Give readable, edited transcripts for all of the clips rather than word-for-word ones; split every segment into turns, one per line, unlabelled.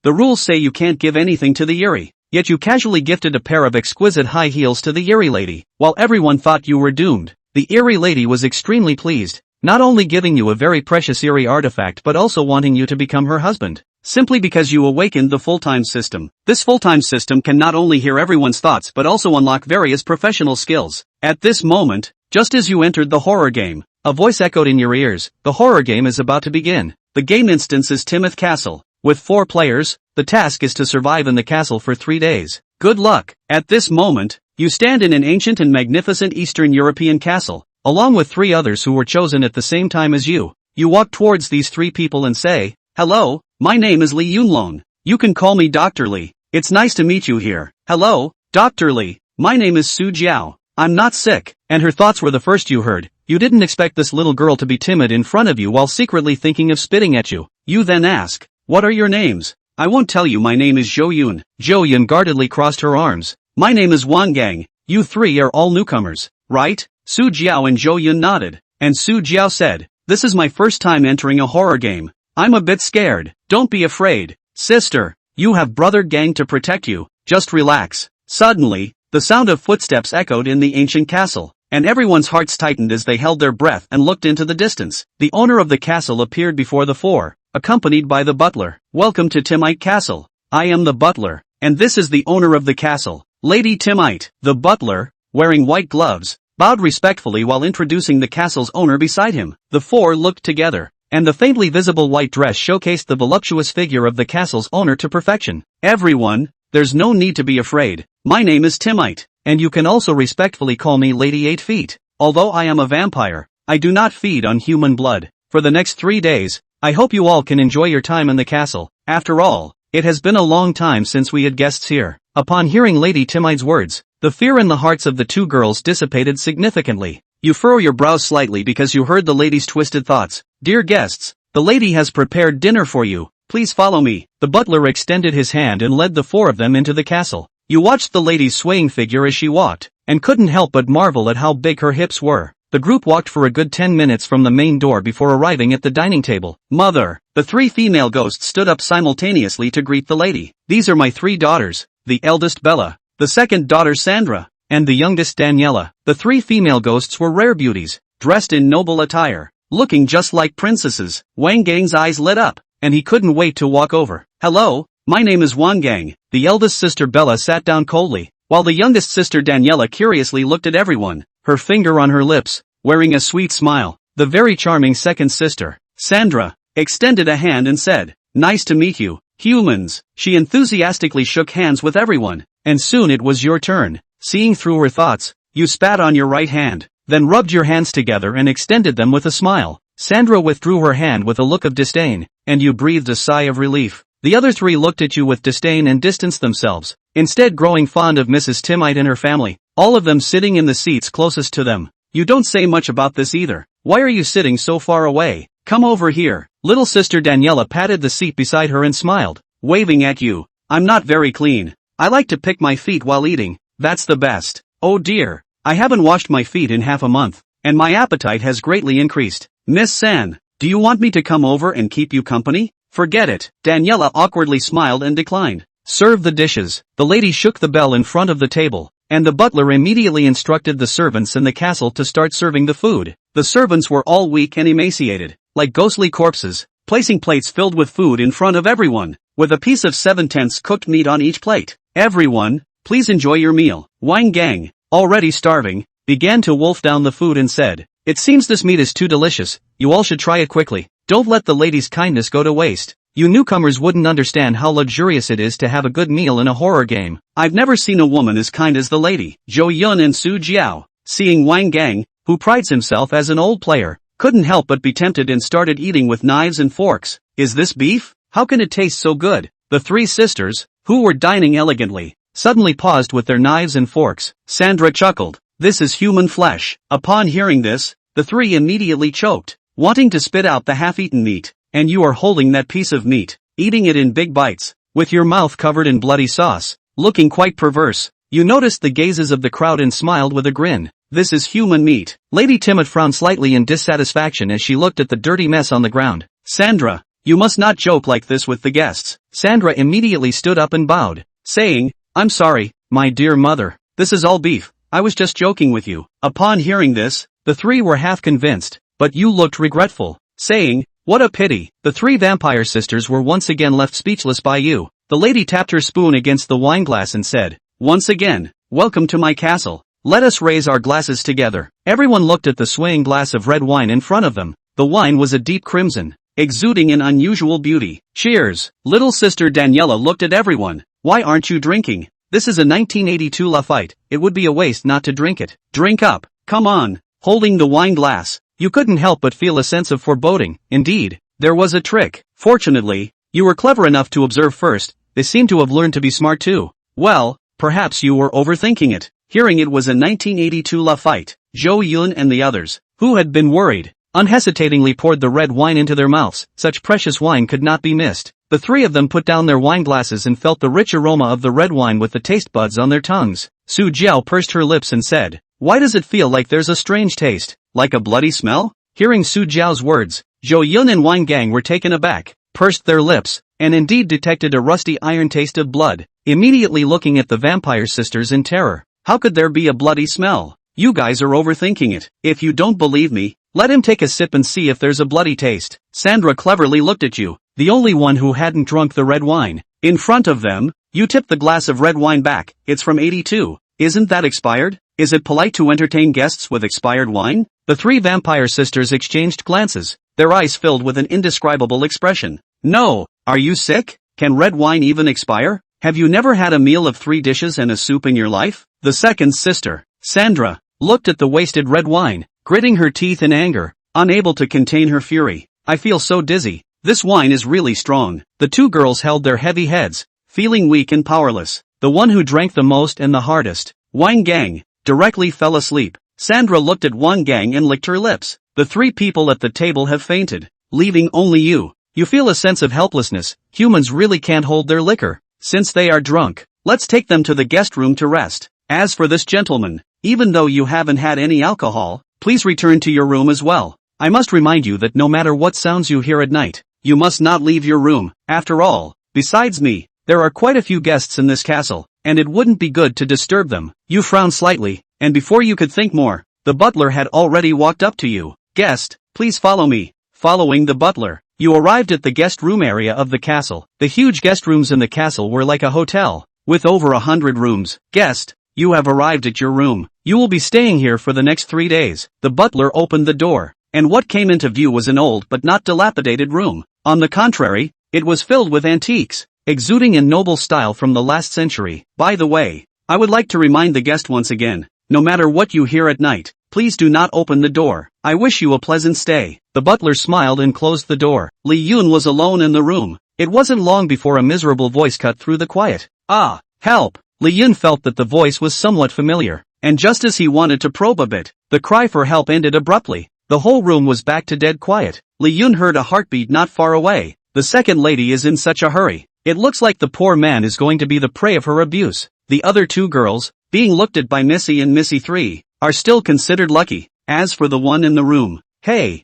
The rules say you can't give anything to the Eerie. Yet you casually gifted a pair of exquisite high heels to the Eerie lady. While everyone thought you were doomed, the Eerie lady was extremely pleased, not only giving you a very precious Eerie artifact but also wanting you to become her husband. Simply because you awakened the full-time system. This full-time system can not only hear everyone's thoughts but also unlock various professional skills. At this moment, just as you entered the horror game, a voice echoed in your ears. The horror game is about to begin. The game instance is Timoth Castle. With 4 players, the task is to survive in the castle for 3 days. Good luck. At this moment, you stand in an ancient and magnificent Eastern European castle, along with 3 others who were chosen at the same time as you. You walk towards these 3 people and say, "Hello, my name is Lee Yunlong. You can call me Dr. Lee. It's nice to meet you here." "Hello, Dr. Lee. My name is Su Jiao. I'm not sick." And her thoughts were the first you heard. You didn't expect this little girl to be timid in front of you while secretly thinking of spitting at you. You then ask, "What are your names?" "I won't tell you. My name is Zhou Yun." Zhou Yun guardedly crossed her arms. "My name is Wang Gang. You 3 are all newcomers, right?" Su Jiao and Zhou Yun nodded, and Su Jiao said, "This is my first time entering a horror game. I'm a bit scared." "Don't be afraid, sister. You have brother Gang to protect you. Just relax." Suddenly, the sound of footsteps echoed in the ancient castle, and everyone's hearts tightened as they held their breath and looked into the distance. The owner of the castle appeared before the 4, accompanied by the butler. "Welcome to Timite Castle. I am the butler, and this is the owner of the castle, Lady Timite." The butler, wearing white gloves, bowed respectfully while introducing the castle's owner beside him. The 4 looked together, and the faintly visible white dress showcased the voluptuous figure of the castle's owner to perfection. "Everyone, there's no need to be afraid. My name is Timite, and you can also respectfully call me Lady 8 Feet. Although I am a vampire, I do not feed on human blood. For the next 3 days, I hope you all can enjoy your time in the castle. After all, it has been a long time since we had guests here." Upon hearing Lady Timite's words, the fear in the hearts of the 2 girls dissipated significantly. You furrow your brows slightly because you heard the lady's twisted thoughts. "Dear guests, the lady has prepared dinner for you. Please follow me." The butler extended his hand and led the 4 of them into the castle. You watched the lady's swaying figure as she walked, and couldn't help but marvel at how big her hips were. The group walked for a good 10 minutes from the main door before arriving at the dining table. "Mother." The 3 female ghosts stood up simultaneously to greet the lady. "These are my 3 daughters, the eldest Bella, the second daughter Sandra, and the youngest Daniela." The 3 female ghosts were rare beauties, dressed in noble attire, looking just like princesses. Wang Gang's eyes lit up, and he couldn't wait to walk over. "Hello, my name is Wang Gang." The eldest sister Bella sat down coldly, while the youngest sister Daniela curiously looked at everyone, her finger on her lips, wearing a sweet smile. The very charming second sister, Sandra, extended a hand and said, "Nice to meet you, humans." She enthusiastically shook hands with everyone, and soon it was your turn. Seeing through her thoughts, you spat on your right hand, then rubbed your hands together and extended them with a smile. Sandra withdrew her hand with a look of disdain, and you breathed a sigh of relief. The other 3 looked at you with disdain and distanced themselves, instead growing fond of Mrs. Timite and her family, all of them sitting in the seats closest to them. "You don't say much about this either. Why are you sitting so far away? Come over here." Little sister Daniela patted the seat beside her and smiled, waving at you. "I'm not very clean. I like to pick my feet while eating. That's the best. Oh dear, I haven't washed my feet in half a month, and my appetite has greatly increased. Miss San, do you want me to come over and keep you company?" "Forget it." Daniela awkwardly smiled and declined. "Serve the dishes." The lady shook the bell in front of the table, and the butler immediately instructed the servants in the castle to start serving the food. The servants were all weak and emaciated, like ghostly corpses, placing plates filled with food in front of everyone, with a piece of 7/10 cooked meat on each plate. "Everyone, please enjoy your meal." Wang Gang, already starving, began to wolf down the food and said, "It seems this meat is too delicious. You all should try it quickly. Don't let the lady's kindness go to waste. You newcomers wouldn't understand how luxurious it is to have a good meal in a horror game. I've never seen a woman as kind as the lady." Zhou Yun and Su Jiao, seeing Wang Gang, who prides himself as an old player, couldn't help but be tempted and started eating with knives and forks. "Is this beef? How can it taste so good?" The 3 sisters, who were dining elegantly, suddenly paused with their knives and forks. Sandra chuckled, "This is human flesh." Upon hearing this, the 3 immediately choked, wanting to spit out the half-eaten meat. "And you are holding that piece of meat, eating it in big bites, with your mouth covered in bloody sauce, looking quite perverse." You noticed the gazes of the crowd and smiled with a grin. "This is human meat." Lady Timid frowned slightly in dissatisfaction as she looked at the dirty mess on the ground. "Sandra, You must not joke like this with the guests. Sandra immediately stood up and bowed, saying, I'm sorry, my dear mother. This is all beef. I was just joking with you. Upon hearing this, the three were half convinced, but you looked regretful, saying, what a pity. The three vampire sisters were once again left speechless by you. The lady tapped her spoon against the wine glass and said, once again, welcome to my castle. Let us raise our glasses together. Everyone looked at the swaying glass of red wine in front of them. The wine was a deep crimson, exuding an unusual beauty. Cheers. Little sister Daniela looked at everyone. Why aren't you drinking? This is a 1982 Lafite. It would be a waste not to drink it. Drink up. Come on. Holding the wine glass, you couldn't help but feel a sense of foreboding. Indeed, there was a trick. Fortunately, you were clever enough to observe first. They seem to have learned to be smart too. Well, perhaps you were overthinking it. Hearing it was a 1982 Lafite, Zhou Yun and the others, who had been worried, unhesitatingly poured the red wine into their mouths. Such precious wine could not be missed. The three of them put down their wine glasses and felt the rich aroma of the red wine with the taste buds on their tongues. Su Jiao pursed her lips and said, why does it feel like there's a strange taste, like a bloody smell? Hearing Su Jiao's words, Zhou Yun and Wine Gang were taken aback, pursed their lips, and indeed detected a rusty iron taste of blood, immediately looking at the vampire sisters in terror. How could there be a bloody smell? You guys are overthinking it. If you don't believe me, let him take a sip and see if there's a bloody taste. Sandra cleverly looked at you, the only one who hadn't drunk the red wine. In front of them, you tipped the glass of red wine back. It's from 82. Isn't that expired? Is it polite to entertain guests with expired wine? The three vampire sisters exchanged glances, their eyes filled with an indescribable expression. No, are you sick? Can red wine even expire? Have you never had a meal of 3 dishes and a soup in your life? The second sister, Sandra, looked at the wasted red wine, gritting her teeth in anger, unable to contain her fury. I feel so dizzy. This wine is really strong. The two girls held their heavy heads, feeling weak and powerless. The one who drank the most and the hardest, Wine Gang, directly fell asleep. Sandra looked at Wine Gang and licked her lips. The three people at the table have fainted, leaving only you. You feel a sense of helplessness. Humans really can't hold their liquor. Since they are drunk, let's take them to the guest room to rest. As for this gentleman, even though you haven't had any alcohol, please return to your room as well. I must remind you that no matter what sounds you hear at night, you must not leave your room. After all, besides me, there are quite a few guests in this castle, and it wouldn't be good to disturb them. You frowned slightly, and before you could think more, the butler had already walked up to you. Guest, please follow me. Following the butler, you arrived at the guest room area of the castle. The huge guest rooms in the castle were like a hotel, with over 100 rooms. Guest, you have arrived at your room. You will be staying here for the next 3 days. The butler opened the door, and what came into view was an old but not dilapidated room. On the contrary, it was filled with antiques, exuding in noble style from the last century. By the way, I would like to remind the guest once again, no matter what you hear at night, please do not open the door. I wish you a pleasant stay. The butler smiled and closed the door. Li Yun was alone in the room. It wasn't long before a miserable voice cut through the quiet. Ah, help! Li Yun felt that the voice was somewhat familiar, and just as he wanted to probe a bit, the cry for help ended abruptly. The whole room was back to dead quiet. Li Yun heard a heartbeat not far away. The second lady is in such a hurry. It looks like the poor man is going to be the prey of her abuse. The other two girls, being looked at by Missy and Missy 3, are still considered lucky. As for the one in the room, hey,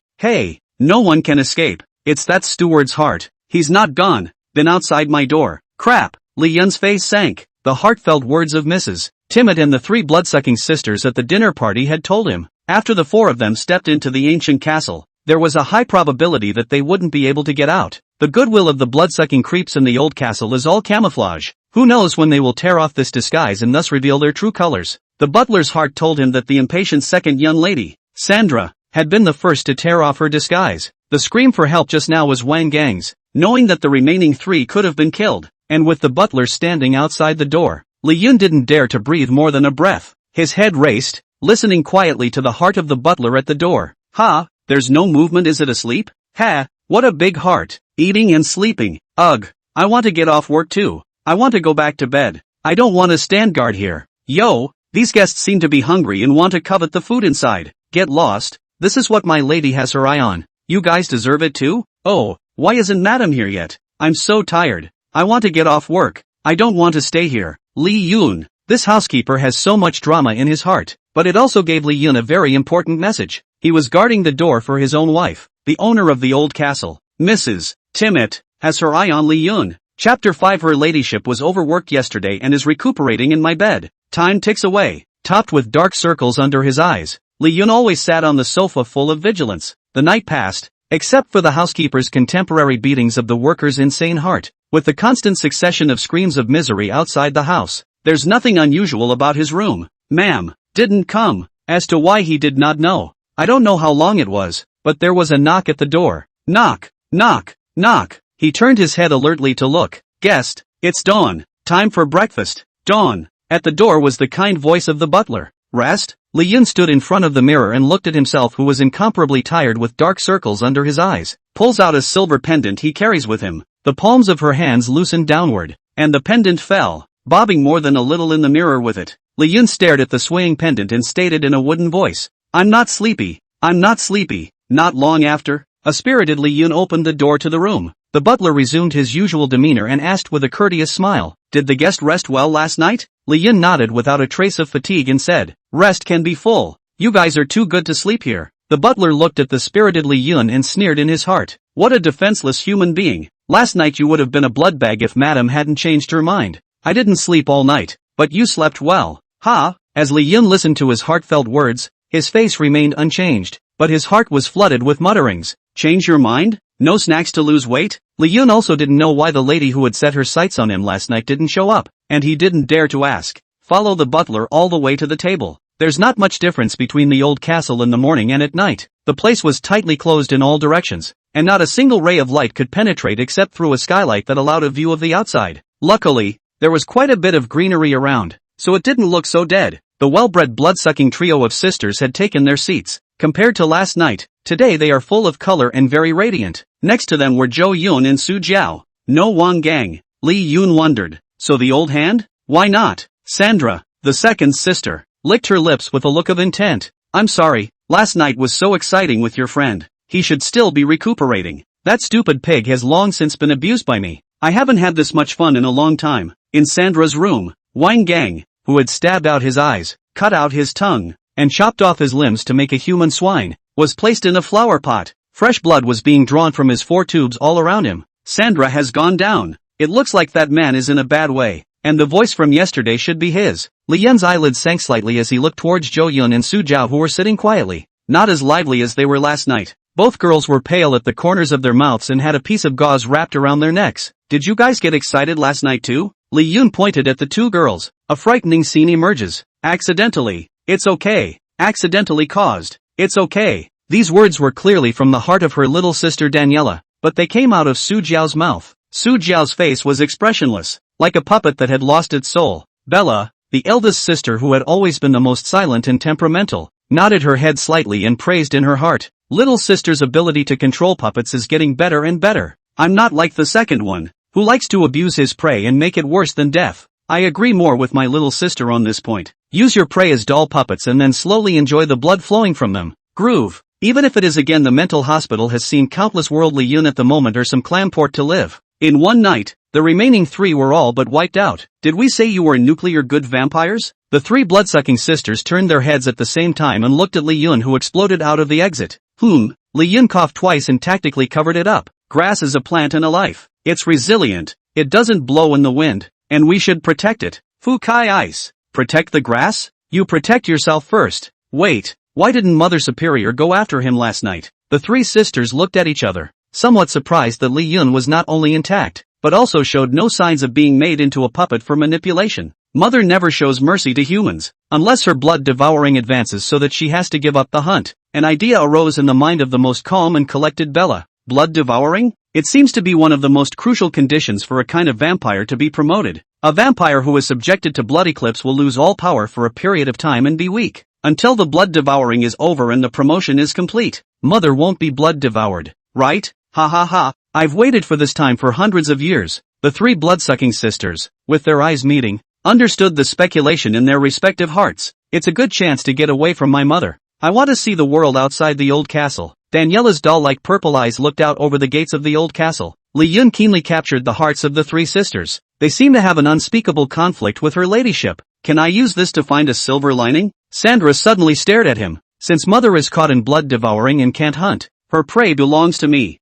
no one can escape. It's that steward's heart. He's not gone. Been outside my door. Crap. Li Yun's face sank. The heartfelt words of Mrs. Timid and the three bloodsucking sisters at the dinner party had told him. After the four of them stepped into the ancient castle, there was a high probability that they wouldn't be able to get out. The goodwill of the bloodsucking creeps in the old castle is all camouflage. Who knows when they will tear off this disguise and thus reveal their true colors. The butler's heart told him that the impatient second young lady, Sandra, had been the first to tear off her disguise. The scream for help just now was Wang Gang's, knowing that the remaining three could have been killed, and with the butler standing outside the door, Li Yun didn't dare to breathe more than a breath. His head raced, listening quietly to the heart of the butler at the door. Ha, there's no movement, is it asleep? Ha, what a big heart, eating and sleeping. Ugh, I want to get off work too. I want to go back to bed. I don't want to stand guard here. Yo, these guests seem to be hungry and want to covet the food inside. Get lost, this is what my lady has her eye on. You guys deserve it too? Oh, why isn't madam here yet? I'm so tired. I want to get off work. I don't want to stay here. Li Yun, this housekeeper has so much drama in his heart, but it also gave Li Yun a very important message. He was guarding the door for his own wife, the owner of the old castle, Mrs. Timid, has her eye on Li Yun. Chapter 5. Her ladyship was overworked yesterday and is recuperating in my bed. Time ticks away. Topped with dark circles under his eyes, Li Yun always sat on the sofa full of vigilance. The night passed, except for the housekeeper's contemporary beatings of the worker's insane heart, with the constant succession of screams of misery outside the house. There's nothing unusual about his room. Ma'am, didn't come. As to why he did not know. I don't know how long it was, but there was a knock at the door. Knock, knock, knock. He turned his head alertly to look. Guest, it's dawn. Time for breakfast. Dawn. At the door was the kind voice of the butler. Rest? Li Yun stood in front of the mirror and looked at himself, who was incomparably tired with dark circles under his eyes. Pulls out a silver pendant he carries with him. The palms of her hands loosened downward, and the pendant fell, bobbing more than a little in the mirror with it. Li Yun stared at the swaying pendant and stated in a wooden voice, I'm not sleepy. I'm not sleepy. Not long after, a spirited Li Yun opened the door to the room. The butler resumed his usual demeanor and asked with a courteous smile, did the guest rest well last night? Li Yun nodded without a trace of fatigue and said, rest can be full. You guys are too good to sleep here. The butler looked at the spirited Li Yun and sneered in his heart. What a defenseless human being. Last night you would have been a bloodbag if madam hadn't changed her mind. I didn't sleep all night, but you slept well. Ha! As Li Yun listened to his heartfelt words, his face remained unchanged, but his heart was flooded with mutterings. Change your mind? No snacks to lose weight? Li Yun also didn't know why the lady who had set her sights on him last night didn't show up, and he didn't dare to ask. Follow the butler all the way to the table. There's not much difference between the old castle in the morning and at night. The place was tightly closed in all directions, and not a single ray of light could penetrate except through a skylight that allowed a view of the outside. Luckily, there was quite a bit of greenery around, so it didn't look so dead. The well-bred blood-sucking trio of sisters had taken their seats. Compared to last night, today they are full of color and very radiant. Next to them were Zhou Yun and Su Jiao. No Wang Gang. Li Yun wondered. So the old hand? Why not? Sandra, the second sister, licked her lips with a look of intent. I'm sorry, last night was so exciting with your friend. He should still be recuperating. That stupid pig has long since been abused by me. I haven't had this much fun in a long time. In Sandra's room, Wang Gang, who had stabbed out his eyes, cut out his tongue, and chopped off his limbs to make a human swine, was placed in a flower pot. Fresh blood was being drawn from his 4 tubes all around him. Sandra has gone down. It looks like that man is in a bad way, and the voice from yesterday should be his. Li Yun's eyelids sank slightly as he looked towards Zhou Yun and Su Jiao, who were sitting quietly, not as lively as they were last night. Both girls were pale at the corners of their mouths and had a piece of gauze wrapped around their necks. Did you guys get excited last night too? Li Yun pointed at the 2 girls. A frightening scene emerges. Accidentally. It's okay. Accidentally caused. It's okay. These words were clearly from the heart of her little sister Daniela, but they came out of Su Jiao's mouth. Su Jiao's face was expressionless, like a puppet that had lost its soul. Bella, the eldest sister who had always been the most silent and temperamental, nodded her head slightly and praised in her heart. Little sister's ability to control puppets is getting better and better. I'm not like the second one, who likes to abuse his prey and make it worse than death. I agree more with my little sister on this point. Use your prey as doll puppets and then slowly enjoy the blood flowing from them. Groove. Even if it is again, the mental hospital has seen countless worldly Yun at the moment, or some clamport to live. In one night, the remaining 3 were all but wiped out. Did we say you were nuclear good vampires? The 3 blood-sucking sisters turned their heads at the same time and looked at Li Yun, who exploded out of the exit. Li Yun coughed twice and tactically covered it up. Grass is a plant and a life. It's resilient. It doesn't blow in the wind, and we should protect it. Fukai ice. Protect the grass? You protect yourself first. Wait, why didn't Mother Superior go after him last night? The 3 sisters looked at each other, somewhat surprised that Li Yun was not only intact, but also showed no signs of being made into a puppet for manipulation. Mother never shows mercy to humans, unless her blood devouring advances so that she has to give up the hunt. An idea arose in the mind of the most calm and collected Bella. Blood devouring? It seems to be one of the most crucial conditions for a kind of vampire to be promoted. A vampire who is subjected to blood eclipse will lose all power for a period of time and be weak, until the blood devouring is over and the promotion is complete. Mother won't be blood devoured, right? Ha ha ha, I've waited for this time for hundreds of years. The 3 blood-sucking sisters, with their eyes meeting, understood the speculation in their respective hearts. It's a good chance to get away from my mother. I want to see the world outside the old castle. Daniela's doll-like purple eyes looked out over the gates of the old castle. Li Yun keenly captured the hearts of the 3 sisters. They seem to have an unspeakable conflict with her ladyship. Can I use this to find a silver lining? Sandra suddenly stared at him. Since mother is caught in blood devouring and can't hunt, her prey belongs to me.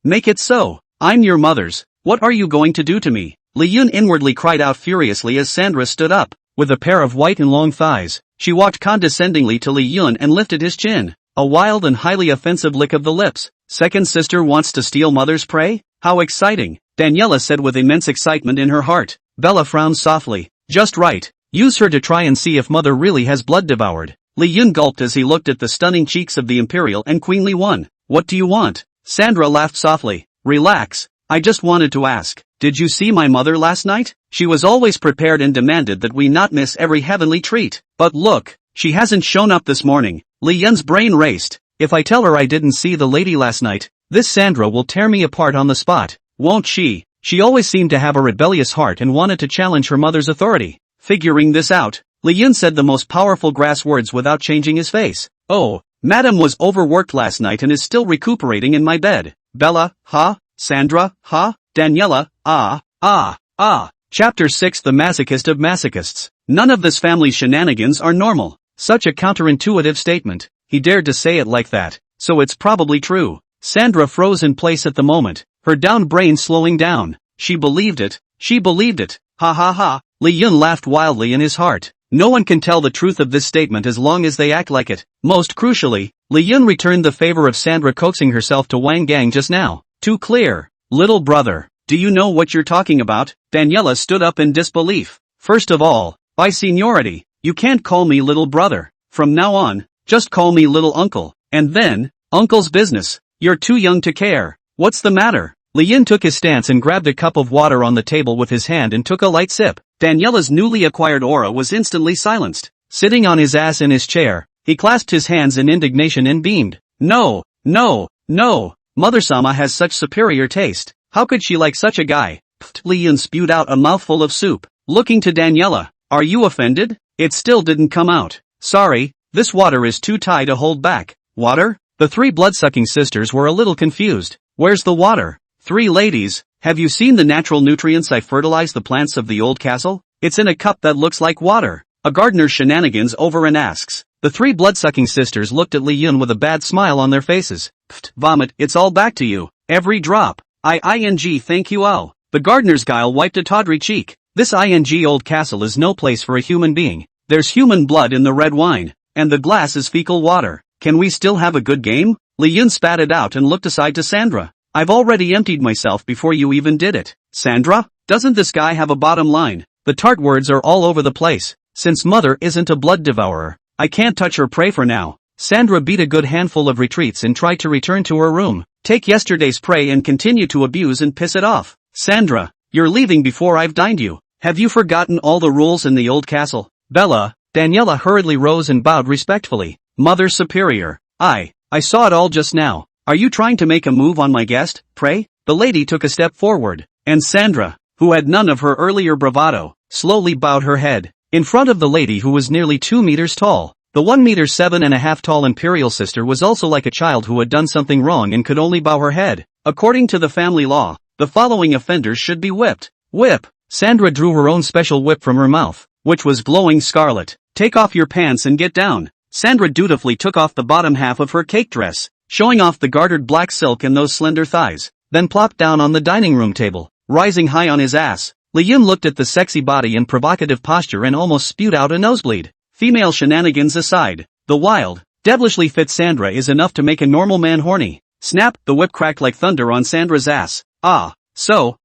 Make it so. I'm your mother's. What are you going to do to me? Li Yun inwardly cried out furiously as Sandra stood up. With a pair of white and long thighs, she walked condescendingly to Li Yun and lifted his chin. A wild and highly offensive lick of the lips. Second sister wants to steal mother's prey? How exciting, Daniela said with immense excitement in her heart. Bella frowned softly. Just right. Use her to try and see if mother really has blood devoured. Li Yun gulped as he looked at the stunning cheeks of the imperial and queenly one. What do you want? Sandra laughed softly. Relax. I just wanted to ask, did you see my mother last night? She was always prepared and demanded that we not miss every heavenly treat. But look, she hasn't shown up this morning. Li Yun's brain raced. If I tell her I didn't see the lady last night, this Sandra will tear me apart on the spot, won't she? She always seemed to have a rebellious heart and wanted to challenge her mother's authority. Figuring this out, Li Yun said the most powerful grass words without changing his face. Oh, Madam was overworked last night and is still recuperating in my bed. Bella, huh? Sandra, huh? Daniela, Chapter 6 The Masochist of Masochists. None of this family's shenanigans are normal. Such a counterintuitive statement. He dared to say it like that, so it's probably true. Sandra froze in place at the moment, her down brain slowing down. She believed it. She believed it. Ha ha ha. Li Yun laughed wildly in his heart. No one can tell the truth of this statement as long as they act like it. Most crucially, Li Yun returned the favor of Sandra coaxing herself to Wang Gang just now. Too clear. Little brother, do you know what you're talking about? Daniela stood up in disbelief. First of all, by seniority, you can't call me little brother. From now on, just call me little uncle. And then, uncle's business. You're too young to care. What's the matter? Li Yun took his stance and grabbed a cup of water on the table with his hand and took a light sip. Daniela's newly acquired aura was instantly silenced. Sitting on his ass in his chair, he clasped his hands in indignation and beamed. No, no, no. Mother-sama has such superior taste. How could she like such a guy? Pfft. Li Yun spewed out a mouthful of soup. Looking to Daniela. Are you offended? It still didn't come out. Sorry, this water is too Thai to hold back. Water? The three blood-sucking sisters were a little confused. Where's the water? Three ladies, have you seen the natural nutrients I fertilize the plants of the old castle? It's in a cup that looks like water. A gardener's shenanigans over and asks. The three blood-sucking sisters looked at Li Yun with a bad smile on their faces. Pfft, vomit, it's all back to you. Every drop. Thank you all. The gardener's guile wiped a tawdry cheek. This old castle is no place for a human being. There's human blood in the red wine, and the glass is fecal water. Can we still have a good game? Li Yun spat it out and looked aside to Sandra. I've already emptied myself before you even did it. Sandra? Doesn't this guy have a bottom line? The tart words are all over the place. Since mother isn't a blood devourer, I can't touch her prey for now. Sandra beat a good handful of retreats and tried to return to her room. Take yesterday's prey and continue to abuse and piss it off. Sandra, you're leaving before I've dined you. Have you forgotten all the rules in the old castle? Bella, Daniela hurriedly rose and bowed respectfully. Mother superior. I saw it all just now. Are you trying to make a move on my guest, pray? The lady took a step forward, and Sandra, who had none of her earlier bravado, slowly bowed her head. In front of the lady who was nearly 2 meters tall, the 1.7.5 tall imperial sister was also like a child who had done something wrong and could only bow her head. According to the family law, the following offenders should be whipped. Whip! Sandra drew her own special whip from her mouth, which was glowing scarlet. Take off your pants and get down. Sandra dutifully took off the bottom half of her cake dress, showing off the gartered black silk and those slender thighs, then plopped down on the dining room table, rising high on his ass. Li Yun looked at the sexy body and provocative posture and almost spewed out a nosebleed. Female shenanigans aside, the wild, devilishly fit Sandra is enough to make a normal man horny. Snap! The whip cracked like thunder on Sandra's ass. Ah, so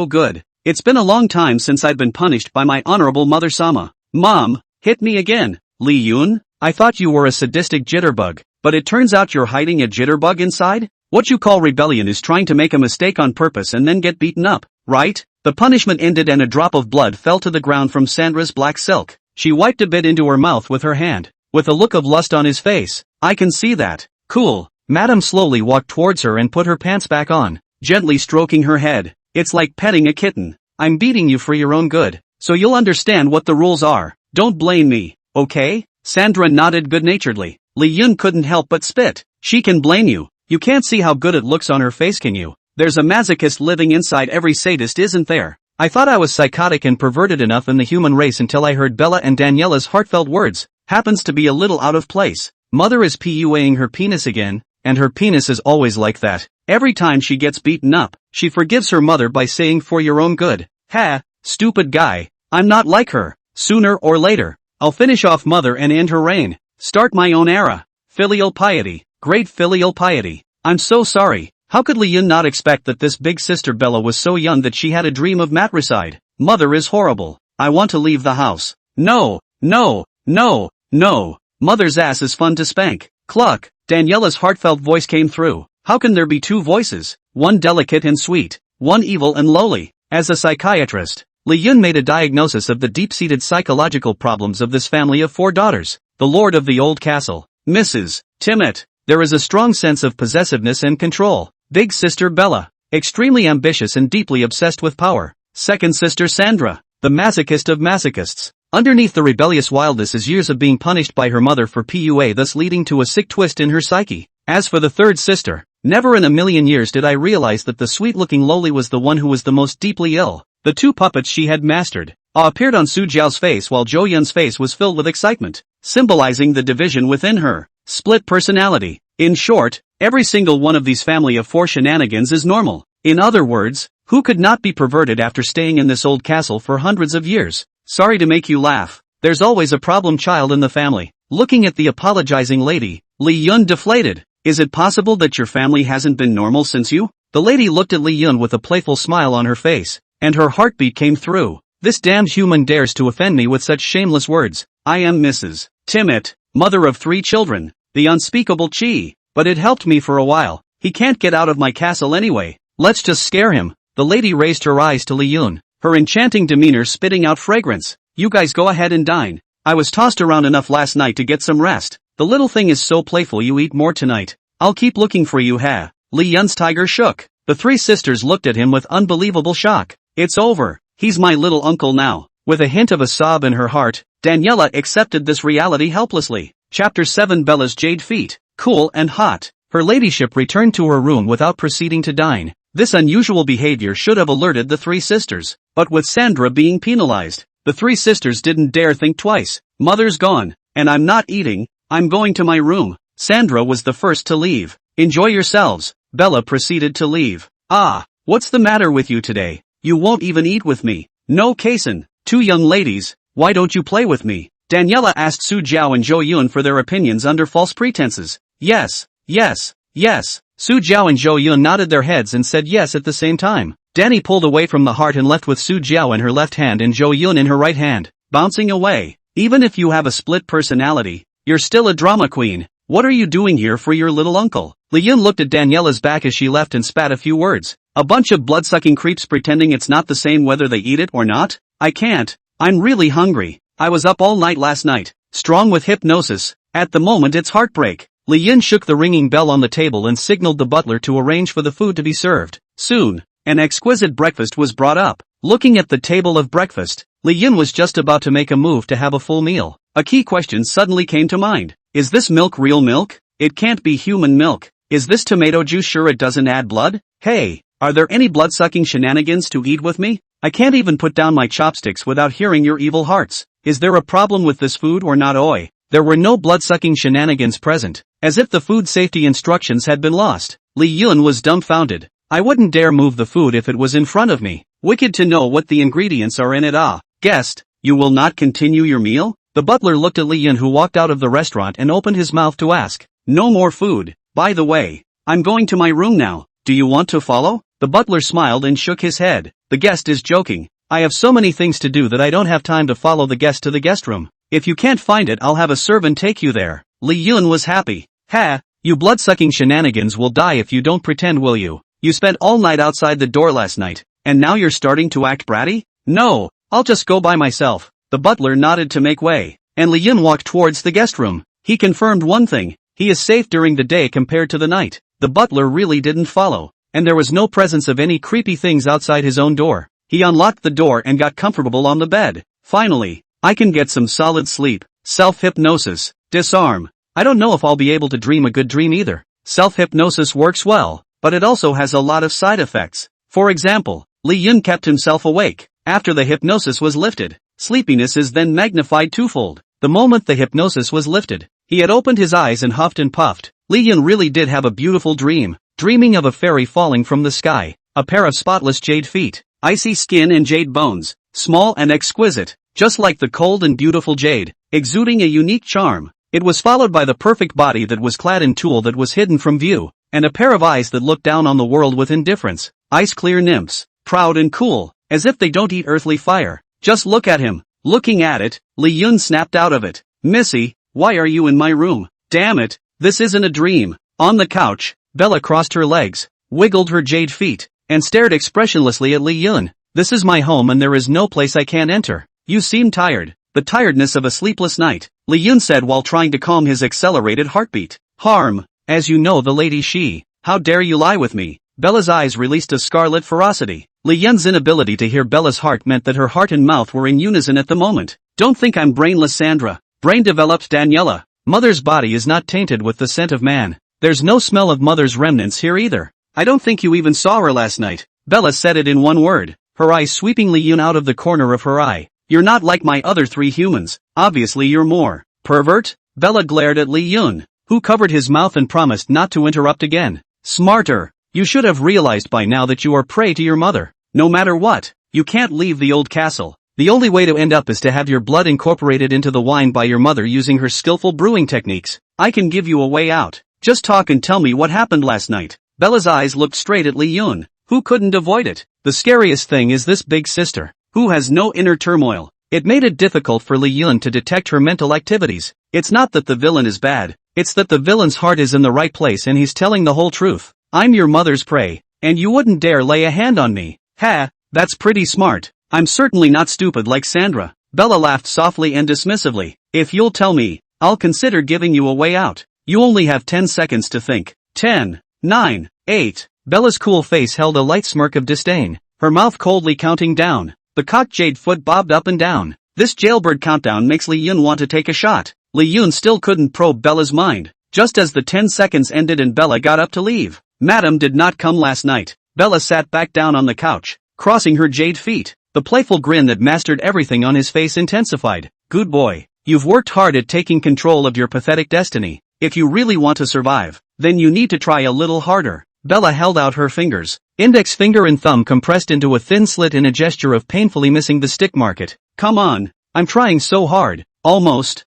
good. It's been a long time since I've been punished by my honorable mother-sama. Mom, hit me again. Li Yun, I thought you were a sadistic jitterbug, but it turns out you're hiding a jitterbug inside? What you call rebellion is trying to make a mistake on purpose and then get beaten up, right? The punishment ended and a drop of blood fell to the ground from Sandra's black silk. She wiped a bit into her mouth with her hand, with a look of lust on his face. I can see that. Cool. Madam slowly walked towards her and put her pants back on, gently stroking her head. It's like petting a kitten. I'm beating you for your own good, so you'll understand what the rules are. Don't blame me, okay? Sandra nodded good-naturedly. Li Yun couldn't help but spit. She can blame you. You can't see how good it looks on her face, can you? There's a masochist living inside every sadist, isn't there? I thought I was psychotic and perverted enough in the human race until I heard Bella and Daniela's heartfelt words. Happens to be a little out of place. Mother is PUAing her penis again, and her penis is always like that. Every time she gets beaten up, she forgives her mother by saying for your own good. Ha, stupid guy, I'm not like her. Sooner or later, I'll finish off mother and end her reign. Start my own era. Filial piety, great filial piety. I'm so sorry. How could Liyun not expect that this big sister Bella was so young that she had a dream of matricide? Mother is horrible. I want to leave the house. No, no, no, no. Mother's ass is fun to spank. Cluck. Daniela's heartfelt voice came through. How can there be two voices? One delicate and sweet, one evil and lowly. As a psychiatrist, Liyun made a diagnosis of the deep-seated psychological problems of this family of 4 daughters. The lord of the old castle, Mrs. Timmet. There is a strong sense of possessiveness and control. Big sister Bella, extremely ambitious and deeply obsessed with power. Second sister Sandra, the masochist of masochists. Underneath the rebellious wildness is years of being punished by her mother for PUA, thus leading to a sick twist in her psyche. As for the third sister, never in a million years did I realize that the sweet-looking lowly was the one who was the most deeply ill. The 2 puppets she had mastered appeared on Su Jiao's face while Zhou Yun's face was filled with excitement, symbolizing the division within her. Split personality. In short, every single one of these family of 4 shenanigans is normal. In other words, who could not be perverted after staying in this old castle for hundreds of years? Sorry to make you laugh. There's always a problem child in the family. Looking at the apologizing lady, Li Yun deflated. Is it possible that your family hasn't been normal since you? The lady looked at Li Yun with a playful smile on her face, and her heartbeat came through. This damned human dares to offend me with such shameless words. I am Mrs. Timmet, mother of 3 children, the unspeakable Chi. But it helped me for a while. He can't get out of my castle anyway. Let's just scare him. The lady raised her eyes to Li Yun, her enchanting demeanor spitting out fragrance. You guys go ahead and dine. I was tossed around enough last night to get some rest. The little thing is so playful, you eat more tonight. I'll keep looking for you, ha. Li Yun's tiger shook. The 3 sisters looked at him with unbelievable shock. It's over. He's my little uncle now. With a hint of a sob in her heart, Daniela accepted this reality helplessly. Chapter 7 Bella's Jade Feet. Cool and hot. Her ladyship returned to her room without proceeding to dine. This unusual behavior should have alerted the 3 sisters. But with Sandra being penalized, the 3 sisters didn't dare think twice. Mother's gone, and I'm not eating. I'm going to my room. Sandra was the first to leave. Enjoy yourselves. Bella proceeded to leave. Ah, what's the matter with you today? You won't even eat with me. No, Kason. 2 young ladies, why don't you play with me? Daniela asked Su Jiao and Zhou Yun for their opinions under false pretenses. Yes, yes, yes. Su Jiao and Zhou Yun nodded their heads and said yes at the same time. Danny pulled away from the heart and left with Su Jiao in her left hand and Zhou Yun in her right hand, bouncing away. Even if you have a split personality, you're still a drama queen. What are you doing here for your little uncle? Li Yun looked at Daniela's back as she left and spat a few words. A bunch of blood-sucking creeps pretending it's not the same whether they eat it or not? I can't. I'm really hungry. I was up all night last night, strong with hypnosis. At the moment it's heartbreak. Li Yun shook the ringing bell on the table and signaled the butler to arrange for the food to be served. Soon, an exquisite breakfast was brought up. Looking at the table of breakfast, Li Yun was just about to make a move to have a full meal. A key question suddenly came to mind. Is this milk real milk? It can't be human milk. Is this tomato juice sure it doesn't add blood? Hey, are there any blood-sucking shenanigans to eat with me? I can't even put down my chopsticks without hearing your evil hearts. Is there a problem with this food or not? Oi. There were no blood-sucking shenanigans present, as if the food safety instructions had been lost. Li Yun was dumbfounded. I wouldn't dare move the food if it was in front of me. Wicked to know what the ingredients are in it. Ah, guest, you will not continue your meal? The butler looked at Li Yun, who walked out of the restaurant and opened his mouth to ask. No more food. By the way, I'm going to my room now. Do you want to follow? The butler smiled and shook his head. The guest is joking. I have so many things to do that I don't have time to follow the guest to the guest room. If you can't find it, I'll have a servant take you there. Li Yun was happy. Ha, you blood-sucking shenanigans will die if you don't pretend, will you? You spent all night outside the door last night, and now you're starting to act bratty? No, I'll just go by myself. The butler nodded to make way, and Li Yun walked towards the guest room. He confirmed one thing. He is safe during the day compared to the night. The butler really didn't follow, and there was no presence of any creepy things outside his own door. He unlocked the door and got comfortable on the bed. Finally, I can get some solid sleep. Self-hypnosis. Disarm. I don't know if I'll be able to dream a good dream either. Self-hypnosis works well, but it also has a lot of side effects. For example, Li Yun kept himself awake. After the hypnosis was lifted, sleepiness is then magnified twofold. The moment the hypnosis was lifted, he had opened his eyes and huffed and puffed. Li Yun really did have a beautiful dream. dreaming of a fairy falling from the sky, a pair of spotless jade feet, icy skin and jade bones, small and exquisite, just like the cold and beautiful jade, exuding a unique charm. It was followed by the perfect body that was clad in tulle that was hidden from view, and a pair of eyes that looked down on the world with indifference, ice-clear nymphs, proud and cool, as if they don't eat earthly fire. Just look at him. Looking at it, Lee Yun snapped out of it. Missy, why are you in my room? Damn it, this isn't a dream. On the couch, Bella crossed her legs, wiggled her jade feet, and stared expressionlessly at Lee Yun. This is my home and there is no place I can't enter. You seem tired. The tiredness of a sleepless night, Lee Yun said while trying to calm his accelerated heartbeat. Harm, as you know the lady she. How dare you lie with me? Bella's eyes released a scarlet ferocity. Lee Yun's inability to hear Bella's heart meant that her heart and mouth were in unison at the moment. Don't think I'm brainless, Sandra. Brain-developed Daniela. Mother's body is not tainted with the scent of man. There's no smell of mother's remnants here either. I don't think you even saw her last night. Bella said it in one word, her eyes sweeping Lee Yun out of the corner of her eye. You're not like my other three humans. Obviously you're more. Pervert? Bella glared at Lee Yun, who covered his mouth and promised not to interrupt again. Smarter. You should have realized by now that you are prey to your mother. No matter what, you can't leave the old castle. The only way to end up is to have your blood incorporated into the wine by your mother using her skillful brewing techniques. I can give you a way out. Just talk and tell me what happened last night. Bella's eyes looked straight at Lee Yun, who couldn't avoid it. The scariest thing is this big sister, who has no inner turmoil. It made it difficult for Lee Yun to detect her mental activities. It's not that the villain is bad, it's that the villain's heart is in the right place and he's telling the whole truth. I'm your mother's prey, and you wouldn't dare lay a hand on me. Ha, that's pretty smart. I'm certainly not stupid like Sandra. Bella laughed softly and dismissively. If you'll tell me, I'll consider giving you a way out. You only have 10 seconds to think. 10, 9, 8. Bella's cool face held a light smirk of disdain, her mouth coldly counting down. The cocked jade foot bobbed up and down. This jailbird countdown makes Lee Yun want to take a shot. Lee Yun still couldn't probe Bella's mind, just as the 10 seconds ended and Bella got up to leave. Madam did not come last night. Bella sat back down on the couch, crossing her jade feet. The playful grin that mastered everything on his face intensified. Good boy. You've worked hard at taking control of your pathetic destiny. If you really want to survive, then you need to try a little harder. Bella held out her fingers, index finger and thumb compressed into a thin slit in a gesture of painfully missing the stick market. Come on, I'm trying so hard. Almost,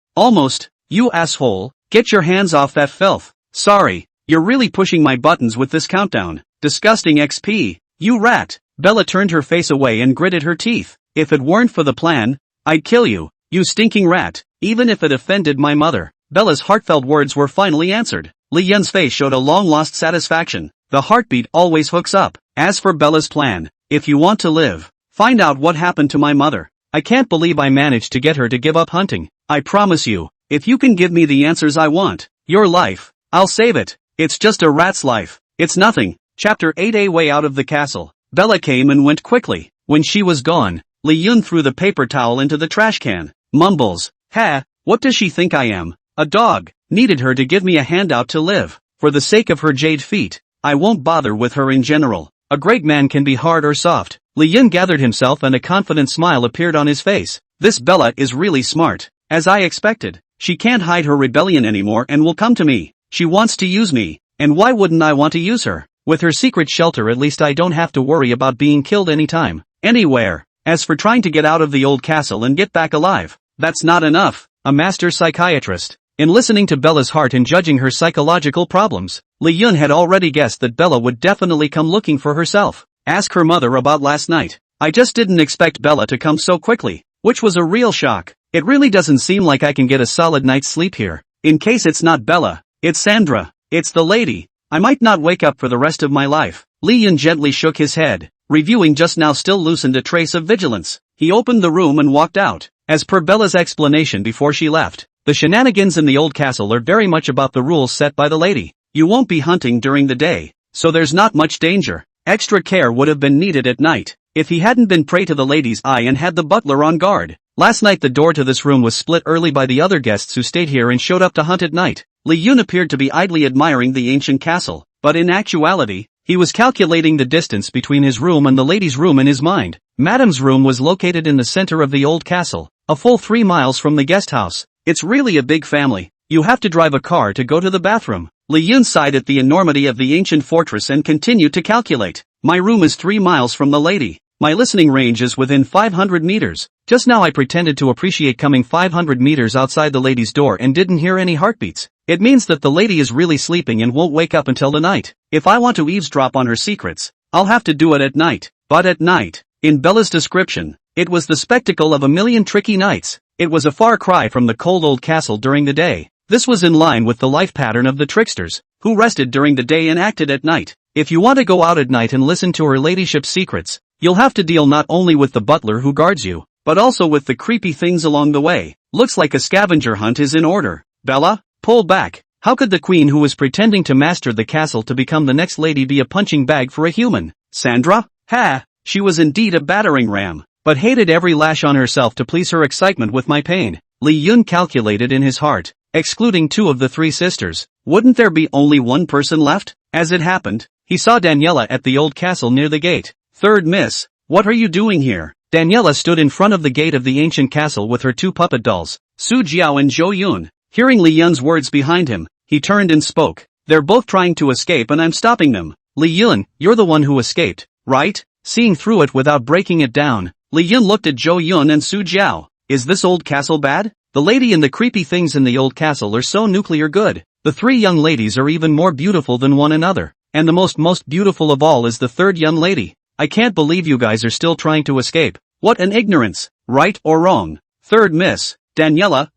you asshole, get your hands off that filth. Sorry, you're really pushing my buttons with this countdown. Disgusting XP, you rat. Bella turned her face away and gritted her teeth. If it weren't for the plan, I'd kill you, you stinking rat, even if it offended my mother. Bella's heartfelt words were finally answered. Lee Yun's face showed a long-lost satisfaction. The heartbeat always hooks up. As for Bella's plan, if you want to live, find out what happened to my mother. I can't believe I managed to get her to give up hunting. I promise you, if you can give me the answers I want, your life, I'll save it. It's just a rat's life. It's nothing. Chapter 8. A way out of the castle. Bella came and went quickly. When she was gone, Lee Yun threw the paper towel into the trash can. Mumbles. Ha, what does she think I am? A dog. Needed her to give me a handout to live. For the sake of her jade feet, I won't bother with her in general. A great man can be hard or soft. Lee Yun gathered himself and a confident smile appeared on his face. This Bella is really smart. As I expected. She can't hide her rebellion anymore and will come to me. She wants to use me. And why wouldn't I want to use her? With her secret shelter at least I don't have to worry about being killed anytime, anywhere. As for trying to get out of the old castle and get back alive, that's not enough. A master psychiatrist. In listening to Bella's heart and judging her psychological problems, Lee Yun had already guessed that Bella would definitely come looking for herself. Ask her mother about last night. I just didn't expect Bella to come so quickly, which was a real shock. It really doesn't seem like I can get a solid night's sleep here. In case it's not Bella, it's Sandra. It's the lady. I might not wake up for the rest of my life. Lee Yun gently shook his head, reviewing just now still loosened a trace of vigilance. He opened the room and walked out. As per Bella's explanation before she left, the shenanigans in the old castle are very much about the rules set by the lady. You won't be hunting during the day, so there's not much danger. Extra care would have been needed at night, if he hadn't been prey to the lady's eye and had the butler on guard. Last night the door to this room was split early by the other guests who stayed here and showed up to hunt at night. Lee Yun appeared to be idly admiring the ancient castle, but in actuality, he was calculating the distance between his room and the lady's room in his mind. Madam's room was located in the center of the old castle, a full 3 miles from the guest house. It's really a big family. You have to drive a car to go to the bathroom. Li Yun sighed at the enormity of the ancient fortress and continued to calculate. My room is 3 miles from the lady. My listening range is within 500 meters. Just now I pretended to appreciate coming 500 meters outside the lady's door and didn't hear any heartbeats. It means that the lady is really sleeping and won't wake up until the night. If I want to eavesdrop on her secrets, I'll have to do it at night. But at night, in Bella's description, it was the spectacle of a million tricky nights. It was a far cry from the cold old castle during the day. This was in line with the life pattern of the tricksters, who rested during the day and acted at night. If you want to go out at night and listen to her ladyship's secrets, you'll have to deal not only with the butler who guards you, but also with the creepy things along the way. Looks like a scavenger hunt is in order. Bella, pull back. How could the queen who was pretending to master the castle to become the next lady be a punching bag for a human? Sandra? Ha! She was indeed a battering ram, but hated every lash on herself to please her excitement with my pain. Li Yun calculated in his heart, excluding 2 of the 3 sisters. Wouldn't there be only 1 person left? As it happened, he saw Daniela at the old castle near the gate. Third miss, what are you doing here? Daniela stood in front of the gate of the ancient castle with her 2 puppet dolls, Su Jiao and Zhou Yun. Hearing Li Yun's words behind him, he turned and spoke. They're both trying to escape and I'm stopping them. Li Yun, you're the one who escaped, right? Seeing through it without breaking it down, Li Yun looked at Zhou Yun and Su Jiao. Is this old castle bad? The lady and the creepy things in the old castle are so nuclear good. The 3 young ladies are even more beautiful than one another. And the most beautiful of all is the 3rd young lady. I can't believe you guys are still trying to escape. What an ignorance. Right or wrong? Third miss, Daniela,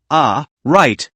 right.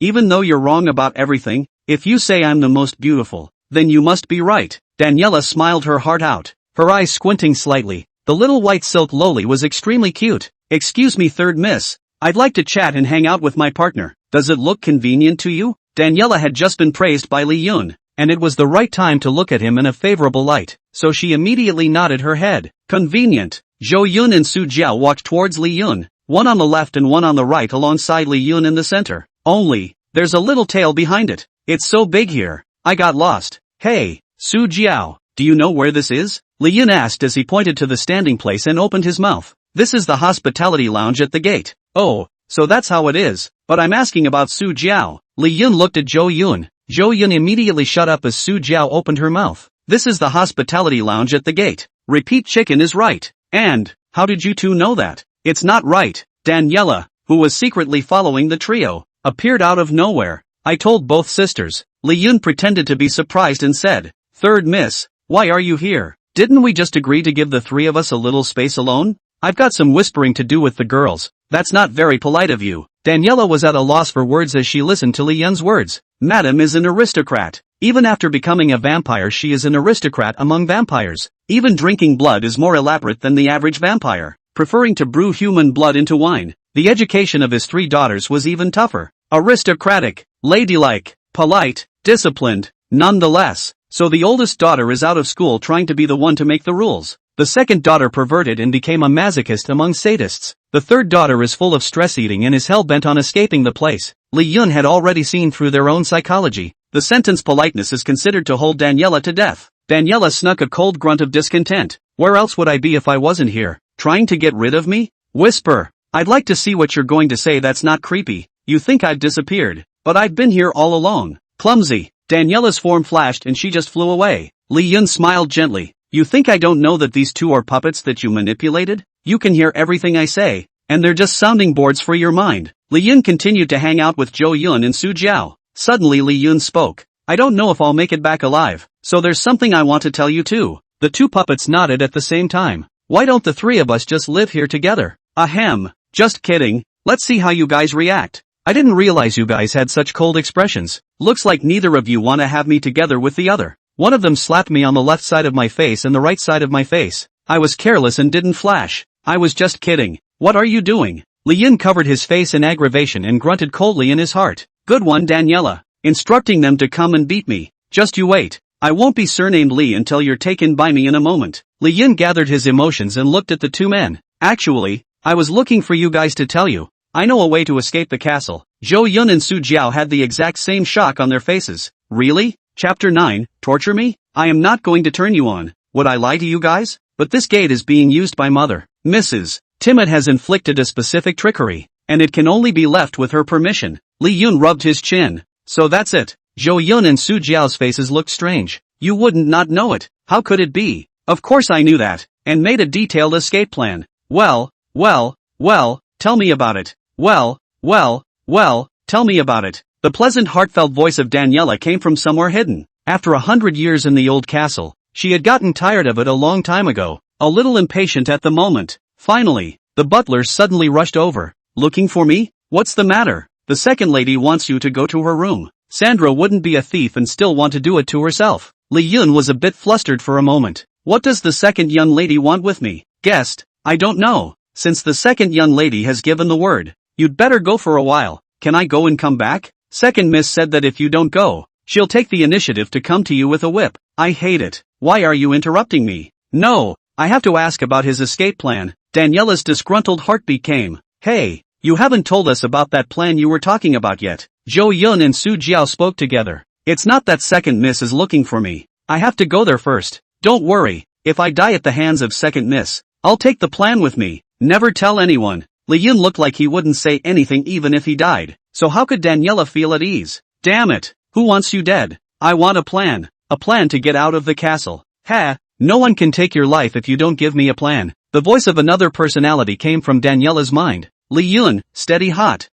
Even though you're wrong about everything, if you say I'm the most beautiful, then you must be right. Daniela smiled her heart out, her eyes squinting slightly. The little white silk loli was extremely cute. Excuse me third miss, I'd like to chat and hang out with my partner. Does it look convenient to you? Daniela had just been praised by Li Yun, and it was the right time to look at him in a favorable light, so she immediately nodded her head. Convenient. Zhou Yun and Su Jiao walked towards Li Yun, one on the left and one on the right alongside Li Yun in the center. Only, there's a little tail behind it. It's so big here. I got lost. Hey, Su Jiao, do you know where this is? Li Yun asked as he pointed to the standing place and opened his mouth. This is the hospitality lounge at the gate. Oh, so that's how it is. But I'm asking about Su Jiao. Li Yun looked at Zhou Yun. Zhou Yun immediately shut up as Su Jiao opened her mouth. This is the hospitality lounge at the gate. Repeat chicken is right. And, how did you two know that? It's not right. Daniela, who was secretly following the trio, appeared out of nowhere. I told both sisters. Li Yun pretended to be surprised and said, Third miss, why are you here? Didn't we just agree to give the three of us a little space alone? I've got some whispering to do with the girls. That's not very polite of you. Daniela was at a loss for words as she listened to Li Yun's words. Madam is an aristocrat. Even after becoming a vampire, she is an aristocrat among vampires. Even drinking blood is more elaborate than the average vampire, preferring to brew human blood into wine. The education of his three daughters was even tougher. Aristocratic, ladylike, polite, disciplined, nonetheless. So the oldest daughter is out of school trying to be the one to make the rules. The second daughter perverted and became a masochist among sadists. The third daughter is full of stress eating and is hell-bent on escaping the place. Li Yun had already seen through their own psychology. The sentence politeness is considered to hold Daniela to death. Daniela snuck a cold grunt of discontent. Where else would I be if I wasn't here? Trying to get rid of me? Whisper. I'd like to see what you're going to say that's not creepy. You think I've disappeared, but I've been here all along. Clumsy. Daniela's form flashed and she just flew away. Li Yun smiled gently. You think I don't know that these two are puppets that you manipulated? You can hear everything I say, and they're just sounding boards for your mind. Li Yun continued to hang out with Zhou Yun and Su Jiao. Suddenly Li Yun spoke. I don't know if I'll make it back alive, so there's something I want to tell you too. The two puppets nodded at the same time. Why don't the three of us just live here together? Ahem. Just kidding. Let's see how you guys react. I didn't realize you guys had such cold expressions. Looks like neither of you want to have me together with the other. One of them slapped me on the left side of my face and the right side of my face. I was careless and didn't flash. I was just kidding. What are you doing? Li Yun covered his face in aggravation and grunted coldly in his heart. Good one Daniela. Instructing them to come and beat me. Just you wait. I won't be surnamed Li until you're taken by me in a moment. Li Yun gathered his emotions and looked at the two men. Actually, I was looking for you guys to tell you. I know a way to escape the castle. Zhou Yun and Su Jiao had the exact same shock on their faces. Really? Chapter 9, torture me? I am not going to turn you on. Would I lie to you guys? But this gate is being used by Mother. Mrs. Timid has inflicted a specific trickery, and it can only be left with her permission. Li Yun rubbed his chin. So that's it. Zhou Yun and Su Jiao's faces looked strange. You wouldn't not know it. How could it be? Of course I knew that, and made a detailed escape plan. Well, tell me about it. Well, tell me about it. The pleasant heartfelt voice of Daniela came from somewhere hidden. After 100 years in the old castle, she had gotten tired of it a long time ago, a little impatient at the moment. Finally, the butler suddenly rushed over. Looking for me? What's the matter? The second lady wants you to go to her room. Sandra wouldn't be a thief and still want to do it to herself. Li Yun was a bit flustered for a moment. What does the second young lady want with me? Guest, I don't know. Since the second young lady has given the word, you'd better go for a while. Can I go and come back? Second miss said that if you don't go, she'll take the initiative to come to you with a whip. I hate it. Why are you interrupting me? No, I have to ask about his escape plan. Daniela's disgruntled heartbeat came. Hey, you haven't told us about that plan you were talking about yet. Zhou Yun and Su Jiao spoke together. It's not that second miss is looking for me. I have to go there first. Don't worry, if I die at the hands of second miss, I'll take the plan with me. Never tell anyone. Li Yun looked like he wouldn't say anything even if he died. So how could Daniela feel at ease? Damn it, who wants you dead? I want a plan to get out of the castle. Ha, no one can take your life if you don't give me a plan. The voice of another personality came from Daniela's mind. Li Yun, steady hot.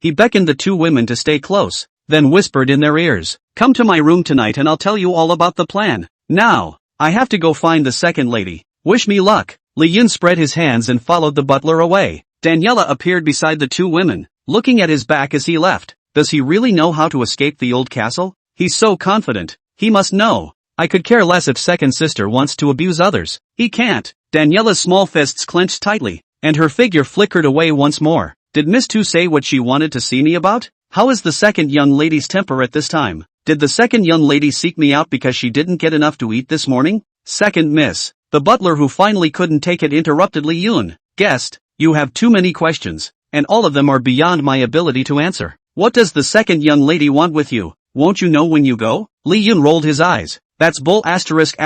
He beckoned the two women to stay close, then whispered in their ears, come to my room tonight and I'll tell you all about the plan. Now, I have to go find the second lady. Wish me luck. Li Yun spread his hands and followed the butler away. Daniela appeared beside the two women, looking at his back as he left. Does he really know how to escape the old castle? He's so confident. He must know. I could care less if second sister wants to abuse others. He can't. Daniela's small fists clenched tightly, and her figure flickered away once more. Did Miss Tu say what she wanted to see me about? How is the second young lady's temper at this time? Did the second young lady seek me out because she didn't get enough to eat this morning? Second miss. The butler who finally couldn't take it interrupted Li Yun. Guest, you have too many questions, and all of them are beyond my ability to answer. What does the second young lady want with you? Won't you know when you go? Li Yun rolled his eyes. That's bull asterisk.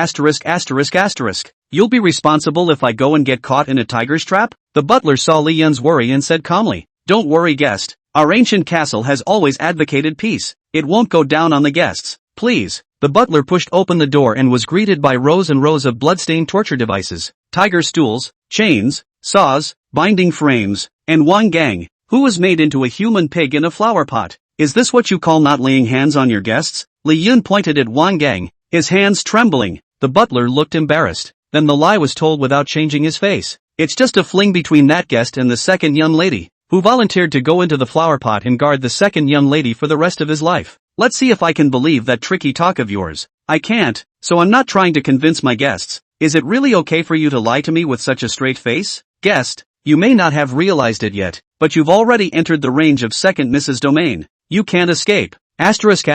You'll be responsible if I go and get caught in a tiger's trap? The butler saw Li Yun's worry and said calmly, don't worry guest. Our ancient castle has always advocated peace. It won't go down on the guests. Please. The butler pushed open the door and was greeted by rows and rows of bloodstained torture devices, tiger stools, chains, saws, binding frames, and one gang, who was made into a human pig in a flower pot. Is this what you call not laying hands on your guests? Li Yun pointed at Wang Gang, his hands trembling. The butler looked embarrassed. Then the lie was told without changing his face. It's just a fling between that guest and the second young lady, who volunteered to go into the flower pot and guard the second young lady for the rest of his life. Let's see if I can believe that tricky talk of yours. I can't, so I'm not trying to convince my guests. Is it really okay for you to lie to me with such a straight face? Guest, you may not have realized it yet, but you've already entered the range of second Mrs. Domain. You can't escape. Asterisk.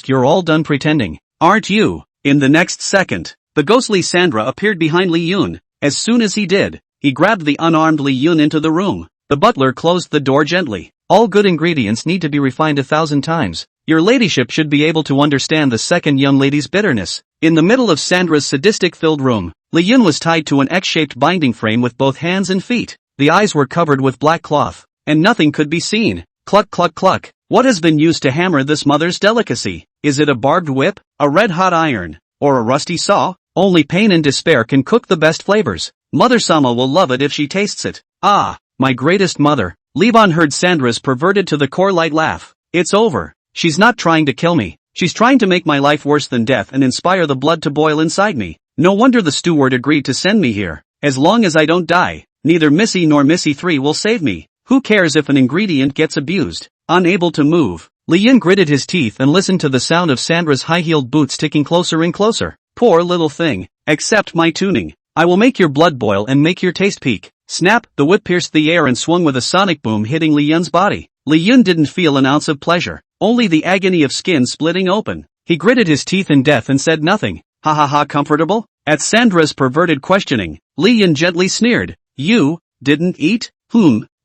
You're all done pretending, aren't you? In the next second, the ghostly Sandra appeared behind Li Yun. As soon as he did, he grabbed the unarmed Li Yun into the room. The butler closed the door gently. All good ingredients need to be refined 1,000 times. Your ladyship should be able to understand the second young lady's bitterness. In the middle of Sandra's sadistic-filled room, Li Yun was tied to an X-shaped binding frame with both hands and feet. The eyes were covered with black cloth, and nothing could be seen. Cluck cluck cluck. What has been used to hammer this mother's delicacy? Is it a barbed whip, a red-hot iron, or a rusty saw? Only pain and despair can cook the best flavors. Mother Sama will love it if she tastes it. Ah, my greatest mother. Levon heard Sandra's perverted to the core light laugh. It's over. She's not trying to kill me. She's trying to make my life worse than death and inspire the blood to boil inside me. No wonder the steward agreed to send me here. As long as I don't die, neither Missy nor Missy 3 will save me. Who cares if an ingredient gets abused? Unable to move, Li Yun gritted his teeth and listened to the sound of Sandra's high-heeled boots ticking closer and closer. Poor little thing. Accept my tuning. I will make your blood boil and make your taste peak. Snap, the whip pierced the air and swung with a sonic boom hitting Li Yun's body. Li Yun didn't feel an ounce of pleasure, only the agony of skin splitting open. He gritted his teeth in death and said nothing. Ha ha ha, comfortable? At Sandra's perverted questioning, Li Yun gently sneered. You didn't eat?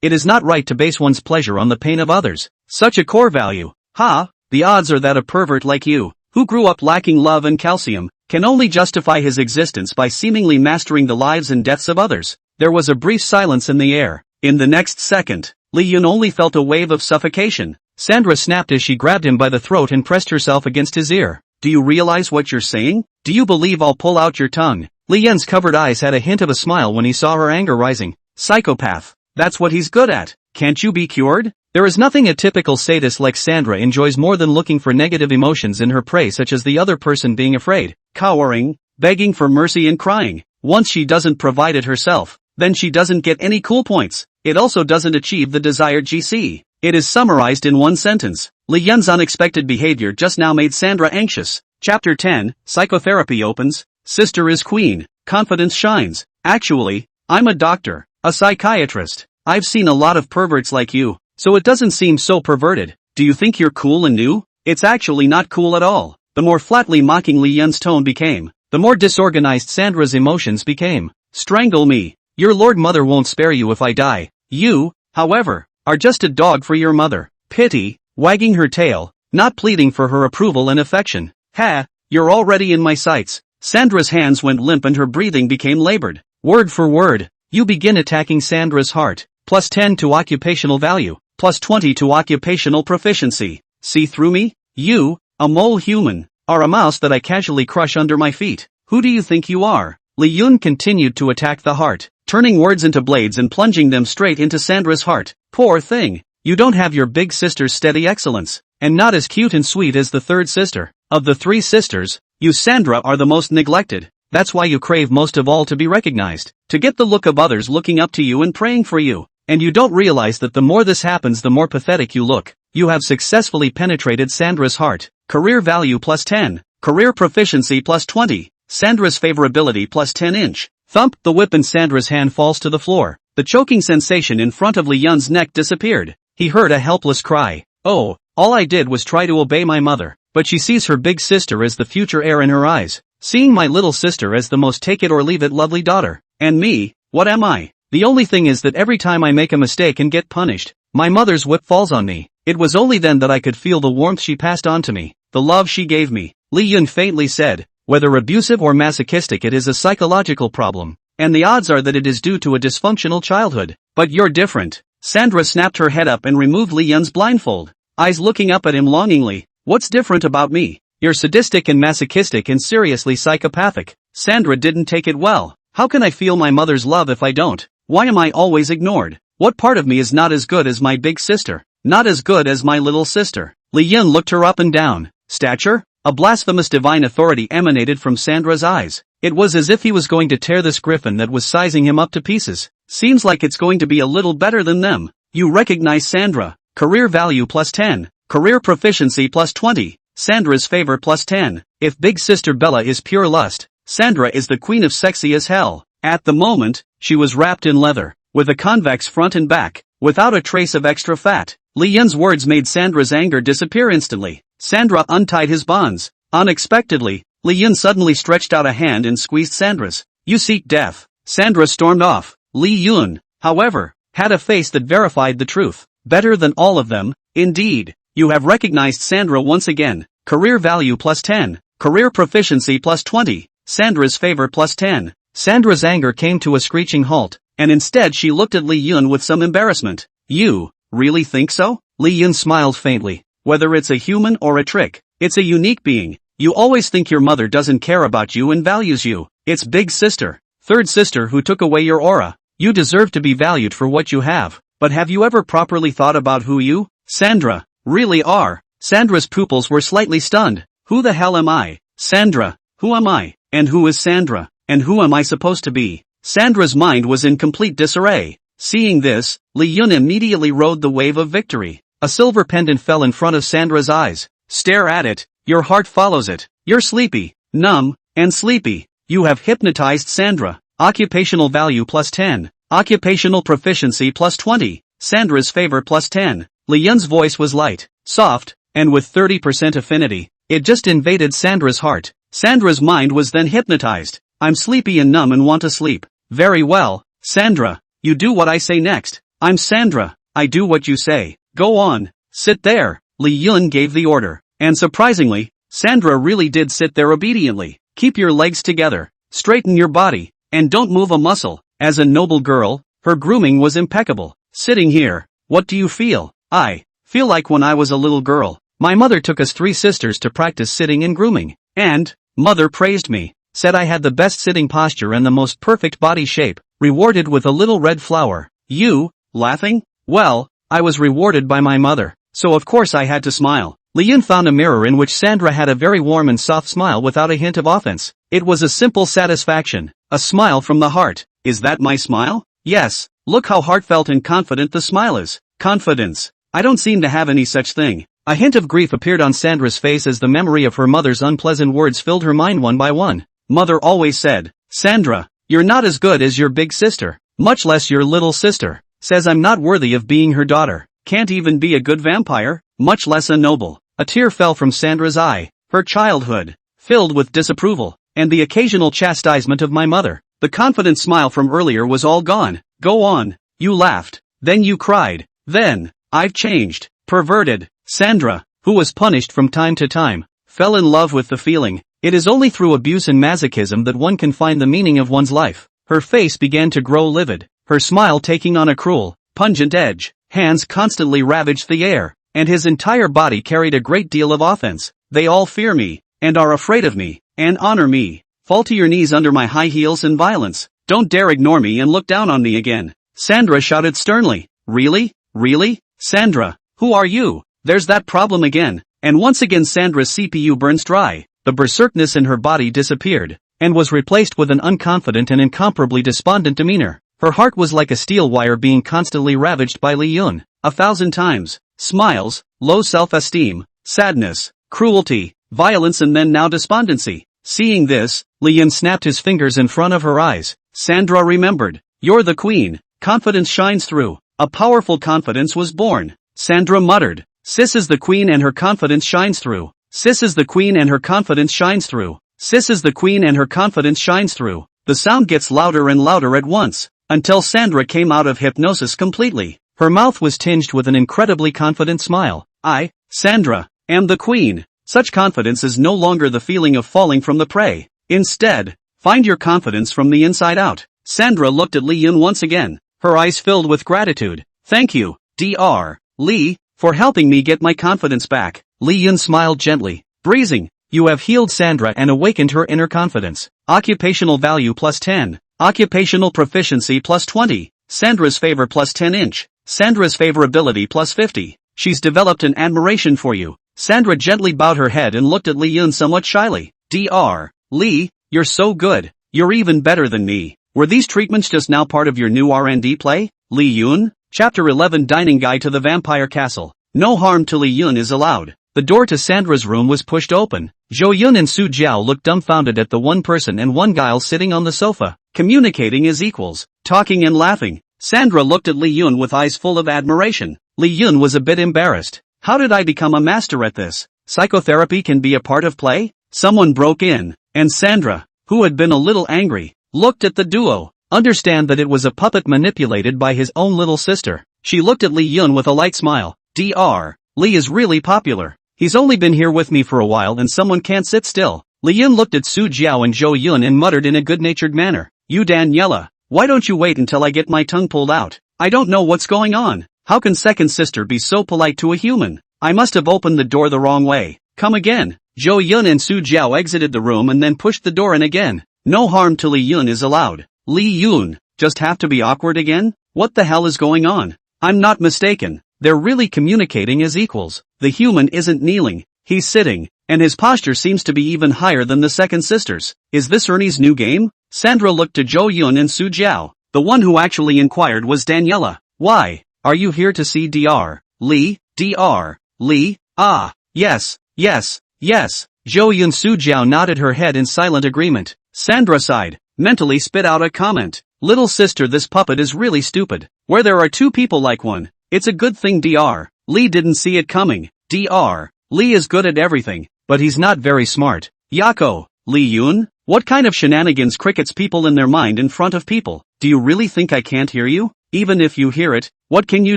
It is not right to base one's pleasure on the pain of others. Such a core value. Ha, the odds are that a pervert like you, who grew up lacking love and calcium, can only justify his existence by seemingly mastering the lives and deaths of others. There was a brief silence in the air. In the next second, Li Yun only felt a wave of suffocation. Sandra snapped as she grabbed him by the throat and pressed herself against his ear. Do you realize what you're saying? Do you believe I'll pull out your tongue? Li Yun's covered eyes had a hint of a smile when he saw her anger rising. Psychopath. That's what he's good at. Can't you be cured? There is nothing a typical sadist like Sandra enjoys more than looking for negative emotions in her prey, such as the other person being afraid, cowering, begging for mercy and crying. Once she doesn't provide it herself, then she doesn't get any cool points. It also doesn't achieve the desired GC. It is summarized in one sentence. Li Yun's unexpected behavior just now made Sandra anxious. Chapter 10, Psychotherapy opens. Sister is queen. Confidence shines. Actually, I'm a doctor, a psychiatrist. I've seen a lot of perverts like you, so it doesn't seem so perverted. Do you think you're cool and new? It's actually not cool at all. The more flatly mocking Li Yun's tone became, the more disorganized Sandra's emotions became. Strangle me. Your Lord Mother won't spare you if I die. You, however, are just a dog for your mother. Pity, wagging her tail, not pleading for her approval and affection. Ha, you're already in my sights. Sandra's hands went limp and her breathing became labored. Word for word, you begin attacking Sandra's heart. Plus 10 to occupational value. Plus 20 to occupational proficiency. See through me? You, a mole human, are a mouse that I casually crush under my feet. Who do you think you are? Li Yun continued to attack the heart, turning words into blades and plunging them straight into Sandra's heart. Poor thing. You don't have your big sister's steady excellence, and not as cute and sweet as the third sister. Of the three sisters, you Sandra are the most neglected. That's why you crave most of all to be recognized, to get the look of others looking up to you and praying for you. And you don't realize that the more this happens, the more pathetic you look. You have successfully penetrated Sandra's heart. Career value plus 10. Career proficiency plus 20. Sandra's favorability plus 10 inch. Thump, the whip in Sandra's hand falls to the floor. The choking sensation in front of Li Yun's neck disappeared. He heard a helpless cry. Oh, all I did was try to obey my mother. But she sees her big sister as the future heir in her eyes, seeing my little sister as the most take-it-or-leave-it lovely daughter. And me, what am I? The only thing is that every time I make a mistake and get punished, my mother's whip falls on me. It was only then that I could feel the warmth she passed on to me, the love she gave me. Li Yun faintly said, whether abusive or masochistic, it is a psychological problem, and the odds are that it is due to a dysfunctional childhood. But you're different. Sandra snapped her head up and removed Li Yun's blindfold, eyes looking up at him longingly. What's different about me? You're sadistic and masochistic and seriously psychopathic. Sandra didn't take it well. How can I feel my mother's love if I don't? Why am I always ignored? What part of me is not as good as my big sister? Not as good as my little sister? Li Yun looked her up and down. Stature? A blasphemous divine authority emanated from Sandra's eyes. It was as if he was going to tear this griffin that was sizing him up to pieces. Seems like it's going to be a little better than them. You recognize Sandra. Career value plus 10. Career proficiency plus 20. Sandra's favor plus 10. If big sister Bella is pure lust, Sandra is the queen of sexy as hell. At the moment, she was wrapped in leather, with a convex front and back, without a trace of extra fat. Li Yun's words made Sandra's anger disappear instantly. Sandra untied his bonds. Unexpectedly, Li Yun suddenly stretched out a hand and squeezed Sandra's. You seek death. Sandra stormed off. Li Yun, however, had a face that verified the truth. Better than all of them, indeed. You have recognized Sandra once again. Career value plus 10. Career proficiency plus 20. Sandra's favor plus 10. Sandra's anger came to a screeching halt, and instead she looked at Li Yun with some embarrassment. You really think so? Li Yun smiled faintly. Whether it's a human or a trick, it's a unique being. You always think your mother doesn't care about you and values you. It's big sister, third sister who took away your aura. You deserve to be valued for what you have. But have you ever properly thought about who you, Sandra, really are? Sandra's pupils were slightly stunned. Who the hell am I? Sandra, who am I? And who is Sandra? And who am I supposed to be? Sandra's mind was in complete disarray. Seeing this, Li Yun immediately rode the wave of victory. A silver pendant fell in front of Sandra's eyes. Stare at it. Your heart follows it. You're sleepy, numb, and sleepy. You have hypnotized Sandra. Occupational value plus 10. Occupational proficiency plus 20. Sandra's favor plus 10. Li Yun's voice was light, soft, and with 30% affinity. It just invaded Sandra's heart. Sandra's mind was then hypnotized. I'm sleepy and numb and want to sleep. Very well, Sandra. You do what I say next. I'm Sandra. I do what you say. Go on. Sit there. Li Yun gave the order. And surprisingly, Sandra really did sit there obediently. Keep your legs together. Straighten your body. And don't move a muscle. As a noble girl, her grooming was impeccable. Sitting here, what do you feel? I Feel like when I was a little girl. My mother took us 3 sisters to practice sitting and grooming. And, mother praised me, said I had the best sitting posture and the most perfect body shape, rewarded with a little red flower. You, laughing? Well, I was rewarded by my mother, so of course I had to smile. Lee-Yun found a mirror in which Sandra had a very warm and soft smile without a hint of offense. It was a simple satisfaction, a smile from the heart. Is that my smile? Yes, look how heartfelt and confident the smile is. Confidence. I don't seem to have any such thing. A hint of grief appeared on Sandra's face as the memory of her mother's unpleasant words filled her mind one by one. Mother always said, Sandra, you're not as good as your big sister, much less your little sister. Says I'm not worthy of being her daughter. Can't even be a good vampire, much less a noble. A tear fell from Sandra's eye. Her childhood, filled with disapproval, and the occasional chastisement of my mother. The confident smile from earlier was all gone. Go on. You laughed. Then you cried. Then, I've changed. Perverted. Sandra, who was punished from time to time, fell in love with the feeling. It is only through abuse and masochism that one can find the meaning of one's life. Her face began to grow livid, her smile taking on a cruel, pungent edge. Hands constantly ravaged the air, and his entire body carried a great deal of offense. They all fear me, and are afraid of me, and honor me. Fall to your knees under my high heels and violence. Don't dare ignore me and look down on me again. Sandra shouted sternly. Really? Really? Sandra, who are you? There's that problem again. And once again Sandra's CPU burns dry. The berserkness in her body disappeared, and was replaced with an unconfident and incomparably despondent demeanor. Her heart was like a steel wire being constantly ravaged by Lee-Yun. 1,000 times. Smiles, low self-esteem, sadness, cruelty, violence and then now despondency. Seeing this, Lee-Yun snapped his fingers in front of her eyes. Sandra remembered. You're the queen. Confidence shines through. A powerful confidence was born. Sandra muttered. Sis is the queen and her confidence shines through. Sis is the queen and her confidence shines through. Sis is the queen and her confidence shines through. The sound gets louder and louder at once, until Sandra came out of hypnosis completely. Her mouth was tinged with an incredibly confident smile. I, Sandra, am the queen. Such confidence is no longer the feeling of falling from the prey. Instead, find your confidence from the inside out. Sandra looked at Lee-Yun once again, her eyes filled with gratitude. Thank you, Dr. Lee, for helping me get my confidence back. Lee-Yun smiled gently, breezing. You have healed Sandra and awakened her inner confidence. Occupational value plus 10. Occupational proficiency plus 20. Sandra's favor plus 10 inch. Sandra's favorability plus 50. She's developed an admiration for you. Sandra gently bowed her head and looked at Lee-Yun somewhat shyly. Dr. Lee, you're so good. You're even better than me. Were these treatments just now part of your new R&D play? Lee-Yun? Chapter 11 Dining Guide to the Vampire Castle. No harm to Lee-Yun is allowed. The door to Sandra's room was pushed open. Zhou-Yun and Su Jiao looked dumbfounded at the one person and one guile sitting on the sofa, communicating as equals, talking and laughing. Sandra looked at Lee-Yun with eyes full of admiration. Lee-Yun was a bit embarrassed. How did I become a master at this? Psychotherapy can be a part of play? Someone broke in, and Sandra, who had been a little angry, looked at the duo. Understand that it was a puppet manipulated by his own little sister. She looked at Lee-Yun with a light smile. Dr. Lee is really popular. He's only been here with me for a while and someone can't sit still. Lee-Yun looked at Su Jiao and Zhou-Yun and muttered in a good-natured manner. You Daniela, why don't you wait until I get my tongue pulled out? I don't know what's going on. How can second sister be so polite to a human? I must have opened the door the wrong way. Come again. Zhou-Yun and Su Jiao exited the room and then pushed the door in again. No harm to Lee-Yun is allowed. Lee-Yun, just have to be awkward again? What the hell is going on? I'm not mistaken. They're really communicating as equals. The human isn't kneeling, he's sitting, and his posture seems to be even higher than the second sister's. Is this Ernie's new game? Sandra looked to Zhou-Yun and Su Jiao. The one who actually inquired was Daniela. Why? Are you here to see Dr. Lee? Dr. Lee? Ah, yes, yes, yes. Zhou-Yun Su Jiao nodded her head in silent agreement. Sandra sighed, mentally spit out a comment. Little sister, this puppet is really stupid. Where there are two people like one. It's a good thing Dr. Lee didn't see it coming. Dr. Lee is good at everything, but he's not very smart. Yako, Lee-Yun? What kind of shenanigans crickets people in their mind in front of people? Do you really think I can't hear you? Even if you hear it, what can you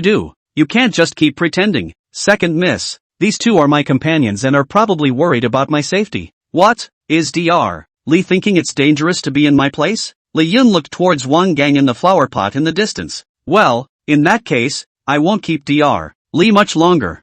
do? You can't just keep pretending. Second miss. These two are my companions and are probably worried about my safety. What? Is Dr. Lee thinking it's dangerous to be in my place? Lee-Yun looked towards Wang Gang in the flower pot in the distance. Well, in that case, I won't keep Dr. Lee much longer.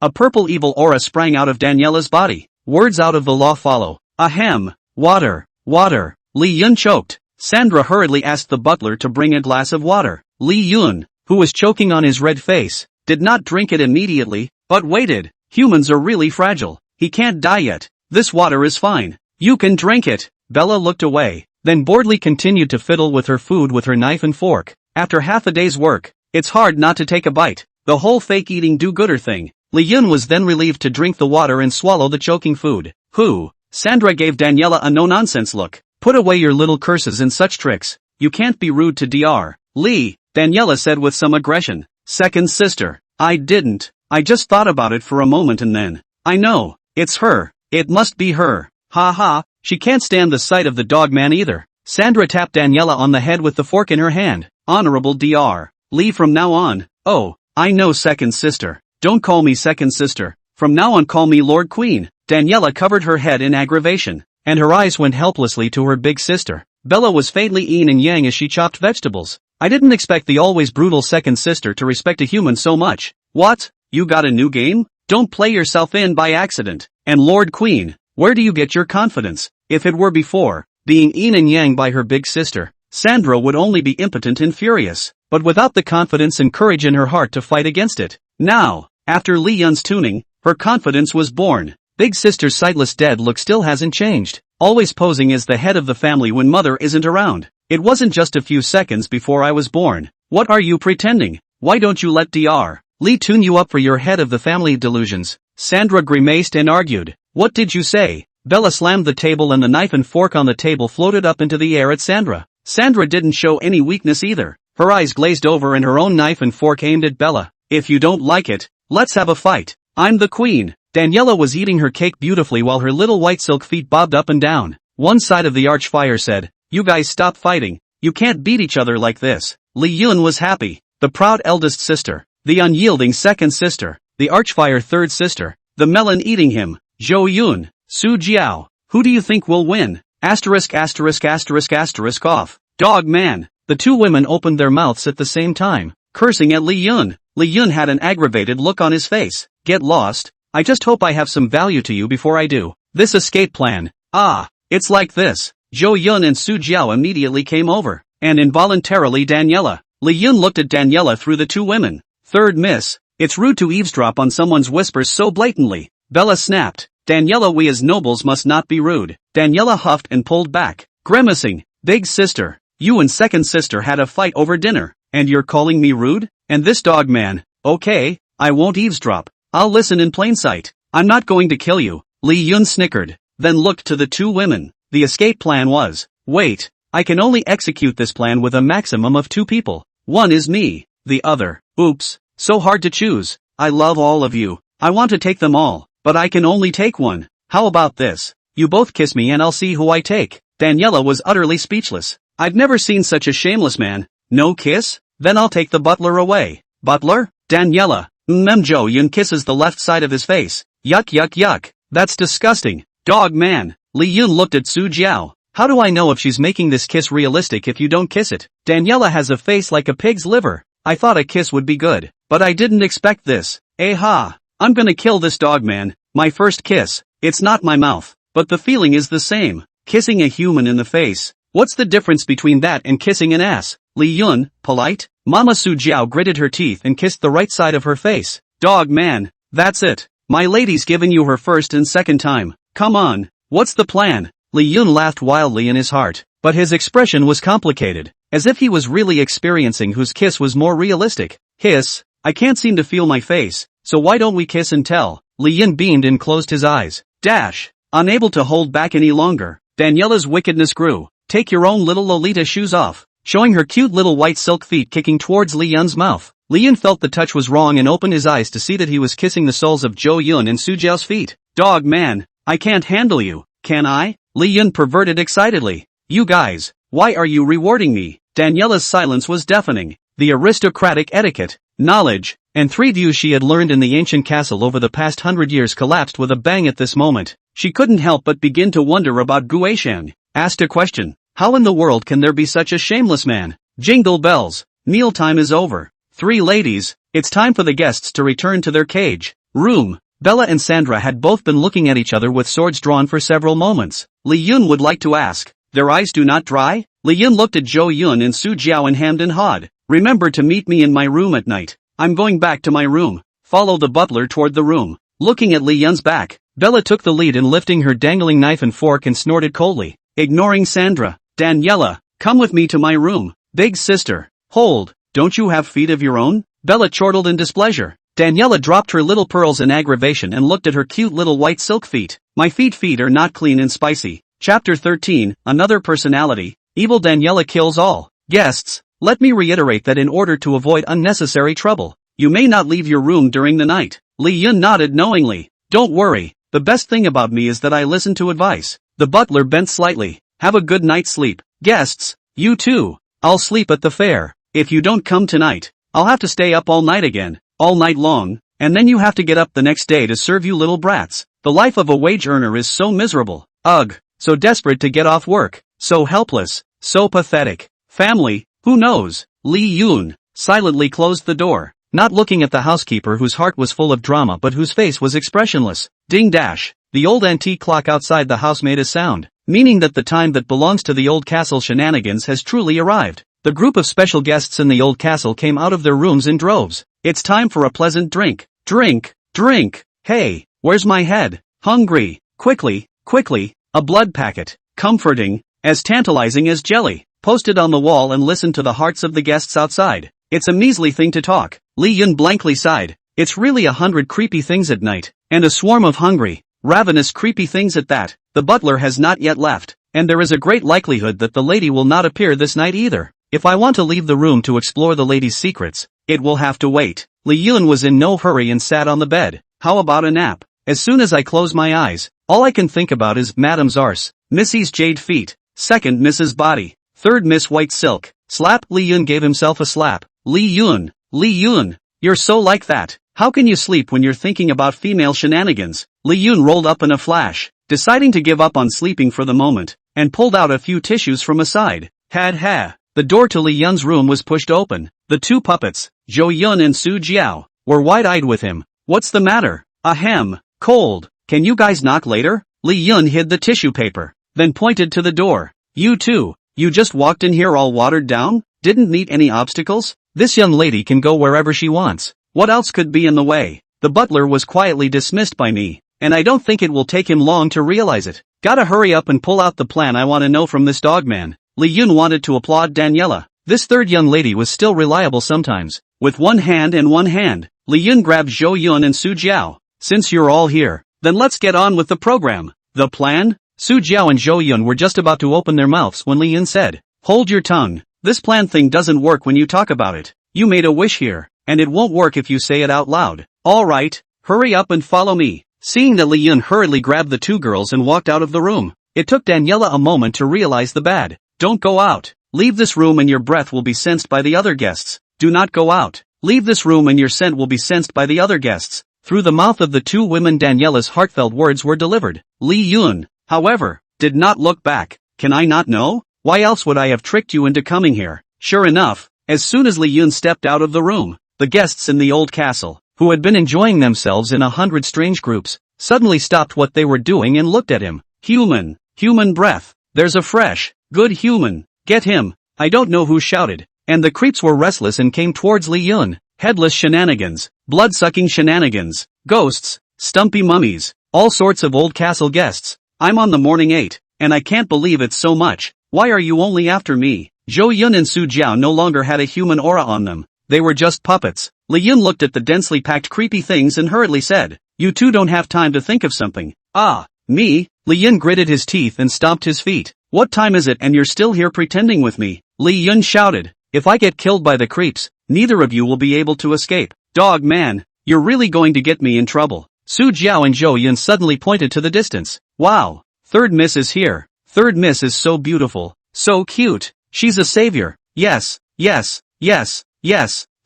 A purple evil aura sprang out of Daniela's body. Words out of the law follow. Ahem. Water. Water. Li Yun choked. Sandra hurriedly asked the butler to bring a glass of water. Li Yun, who was choking on his red face, did not drink it immediately, but waited. Humans are really fragile. He can't die yet. This water is fine. You can drink it. Bella looked away, then boredly continued to fiddle with her food with her knife and fork. After half a day's work, it's hard not to take a bite. The whole fake-eating do-gooder thing. Li Yun was then relieved to drink the water and swallow the choking food. Who? Sandra gave Daniela a no-nonsense look. Put away your little curses and such tricks. You can't be rude to Dr. Lee, Daniela said with some aggression. Second sister. I didn't. I just thought about it for a moment and then. I know. It's her. It must be her. Ha ha. She can't stand the sight of the dog man either. Sandra tapped Daniela on the head with the fork in her hand. Honorable Dr. Lee from now on. Oh, I know second sister. Don't call me second sister. From now on call me Lord Queen. Daniela covered her head in aggravation, and her eyes went helplessly to her big sister. Bella was faintly yin and yang as she chopped vegetables. I didn't expect the always brutal second sister to respect a human so much. What? You got a new game? Don't play yourself in by accident. And Lord Queen, where do you get your confidence? If it were before, being yin and yang by her big sister, Sandra would only be impotent and furious, but without the confidence and courage in her heart to fight against it. Now, after Li Yun's tuning, her confidence was born. Big sister's sightless dead look still hasn't changed, always posing as the head of the family when mother isn't around. It wasn't just a few seconds before I was born. What are you pretending? Why don't you let Dr. Lee tune you up for your head of the family delusions? Sandra grimaced and argued. What did you say? Bella slammed the table and the knife and fork on the table floated up into the air at Sandra. Sandra didn't show any weakness either. Her eyes glazed over and her own knife and fork aimed at Bella. If you don't like it, let's have a fight. I'm the queen. Daniela was eating her cake beautifully while her little white silk feet bobbed up and down. One side of the archfire said, you guys stop fighting. You can't beat each other like this. Li Yun was happy. The proud eldest sister. The unyielding second sister. The archfire third sister. The melon eating him. Zhou Yun. Su Jiao. Who do you think will win? Asterisk asterisk asterisk asterisk off. Dog man. The two women opened their mouths at the same time, cursing at Li Yun. Li Yun had an aggravated look on his face. Get lost. I just hope I have some value to you before I do. This escape plan. Ah, it's like this. Zhou Yun and Su Jiao immediately came over, and involuntarily Daniela. Li Yun looked at Daniela through the two women. Third miss. It's rude to eavesdrop on someone's whispers so blatantly. Bella snapped. Daniela, we as nobles must not be rude. Daniela huffed and pulled back, grimacing. Big sister, you and second sister had a fight over dinner, and you're calling me rude? And this dog man. Okay, I won't eavesdrop. I'll listen in plain sight. I'm not going to kill you. Li Yun snickered, then looked to the two women. The escape plan was, wait, I can only execute this plan with a maximum of 2 people. One is me, the other. Oops, so hard to choose. I love all of you. I want to take them all, but I can only take one. How about this? You both kiss me and I'll see who I take. Daniela was utterly speechless. I've never seen such a shameless man. No kiss? Then I'll take the butler away. Butler? Daniela. Zhou Yun kisses the left side of his face. Yuck yuck yuck. That's disgusting. Dog man. Li Yun looked at Su Jiao. How do I know if she's making this kiss realistic if you don't kiss it? Daniela has a face like a pig's liver. I thought a kiss would be good, but I didn't expect this. Ha! I'm gonna kill this dog man. My first kiss. It's not my mouth, but the feeling is the same. Kissing a human in the face. What's the difference between that and kissing an ass? Li Yun, polite? Mama Su Jiao gritted her teeth and kissed the right side of her face. Dog man. That's it. My lady's given you her first and second time. Come on. What's the plan? Li Yun laughed wildly in his heart, but his expression was complicated, as if he was really experiencing whose kiss was more realistic. Hiss. I can't seem to feel my face, so why don't we kiss and tell? Li Yun beamed and closed his eyes. Dash. Unable to hold back any longer, Daniela's wickedness grew. Take your own little Lolita shoes off, showing her cute little white silk feet kicking towards Li Yun's mouth. Li Yun felt the touch was wrong and opened his eyes to see that he was kissing the soles of Zhou Yun and Su Jiao's feet. Dog man, I can't handle you, can I? Li Yun perverted excitedly. You guys, why are you rewarding me? Daniela's silence was deafening. The aristocratic etiquette, knowledge, and 3 views she had learned in the ancient castle over the past 100 years collapsed with a bang at this moment. She couldn't help but begin to wonder about Guishan. Asked a question. How in the world can there be such a shameless man? Jingle bells. Mealtime is over. 3 ladies, it's time for the guests to return to their cage. room. Bella and Sandra had both been looking at each other with swords drawn for several moments. Li Yun would like to ask, their eyes do not dry? Li Yun looked at Zhou Yun and Su Jiao and hemmed and hawed. Remember to meet me in my room at night. I'm going back to my room. Follow the butler toward the room. Looking at Li Yun's back, Bella took the lead in lifting her dangling knife and fork and snorted coldly, ignoring Sandra. Daniela, come with me to my room. Big sister. Hold, don't you have feet of your own? Bella chortled in displeasure. Daniela dropped her little pearls in aggravation and looked at her cute little white silk feet. My feet are not clean and spicy. Chapter 13, Another Personality. Evil Daniela kills all. Guests, let me reiterate that in order to avoid unnecessary trouble, you may not leave your room during the night. Li Yun nodded knowingly. Don't worry, the best thing about me is that I listen to advice. The butler bent slightly. Have a good night's sleep. Guests, you too. I'll sleep at the fair. If you don't come tonight, I'll have to stay up all night again. All night long, and then you have to get up the next day to serve you little brats. The life of a wage earner is so miserable. Ugh, so desperate to get off work, so helpless, so pathetic. Family, who knows? Li Yun silently closed the door, not looking at the housekeeper whose heart was full of drama but whose face was expressionless. Ding dash, the old antique clock outside the house made a sound, meaning that the time that belongs to the old castle shenanigans has truly arrived. The group of special guests in the old castle came out of their rooms in droves. It's time for a pleasant drink. Drink, drink. Hey, where's my head? Hungry. Quickly, quickly. A blood packet. Comforting, as tantalizing as jelly. Posted on the wall and listened to the hearts of the guests outside. It's a measly thing to talk. Li Yun blankly sighed. It's really 100 creepy things at night. And a swarm of hungry, ravenous creepy things at that. The butler has not yet left. And there is a great likelihood that the lady will not appear this night either. If I want to leave the room to explore the lady's secrets, it will have to wait. Li Yun was in no hurry and sat on the bed. How about a nap? As soon as I close my eyes, all I can think about is Madame's arse, Missy's jade feet, second Mrs. Body, third Miss White Silk. Slap. Li Yun gave himself a slap. Li Yun, you're so like that. How can you sleep when you're thinking about female shenanigans? Li Yun rolled up in a flash, deciding to give up on sleeping for the moment, and pulled out a few tissues from a side. Ha. The door to Li Yun's room was pushed open. The two puppets, Zhou Yun and Su Jiao, were wide-eyed with him. What's the matter? Ahem, cold. Can you guys knock later? Li Yun hid the tissue paper, then pointed to the door. You two, you just walked in here all watered down? Didn't meet any obstacles? This young lady can go wherever she wants. What else could be in the way? The butler was quietly dismissed by me, and I don't think it will take him long to realize it. Gotta hurry up and pull out the plan I want to know from this dogman. Li Yun wanted to applaud Daniela. This third young lady was still reliable sometimes. With one hand, Li Yun grabbed Zhou Yun and Su Jiao. Since you're all here, then let's get on with the program. The plan? Su Jiao and Zhou Yun were just about to open their mouths when Li Yun said, hold your tongue. This plan thing doesn't work when you talk about it. You made a wish here, and it won't work if you say it out loud. Alright, hurry up and follow me. Seeing that Li Yun hurriedly grabbed the two girls and walked out of the room, it took Daniela a moment to realize the bad. Don't go out. Leave this room and your breath will be sensed by the other guests. Do not go out. Leave this room and your scent will be sensed by the other guests. Through the mouth of the two women Daniela's heartfelt words were delivered. Li Yun, however, did not look back. Can I not know? Why else would I have tricked you into coming here? Sure enough, as soon as Li Yun stepped out of the room, the guests in the old castle, who had been enjoying themselves in 100 strange groups, suddenly stopped what they were doing and looked at him. Human breath. There's a fresh, good human. Get him. I don't know who shouted, and the creeps were restless and came towards Li Yun. Headless shenanigans, blood-sucking shenanigans, ghosts, stumpy mummies, all sorts of old castle guests. I'm on the morning 8, and I can't believe it's so much. Why are you only after me? Zhou Yun and Su Jiao no longer had a human aura on them. They were just puppets. Li Yun looked at the densely packed creepy things and hurriedly said, you two don't have time to think of something. Ah, me? Li Yun gritted his teeth and stomped his feet. What time is it and you're still here pretending with me? Li Yun shouted. If I get killed by the creeps, neither of you will be able to escape. Dog man, you're really going to get me in trouble. Su Jiao and Zhou Yun suddenly pointed to the distance. Wow, third miss is here. Third miss is so beautiful, so cute. She's a savior. Yes.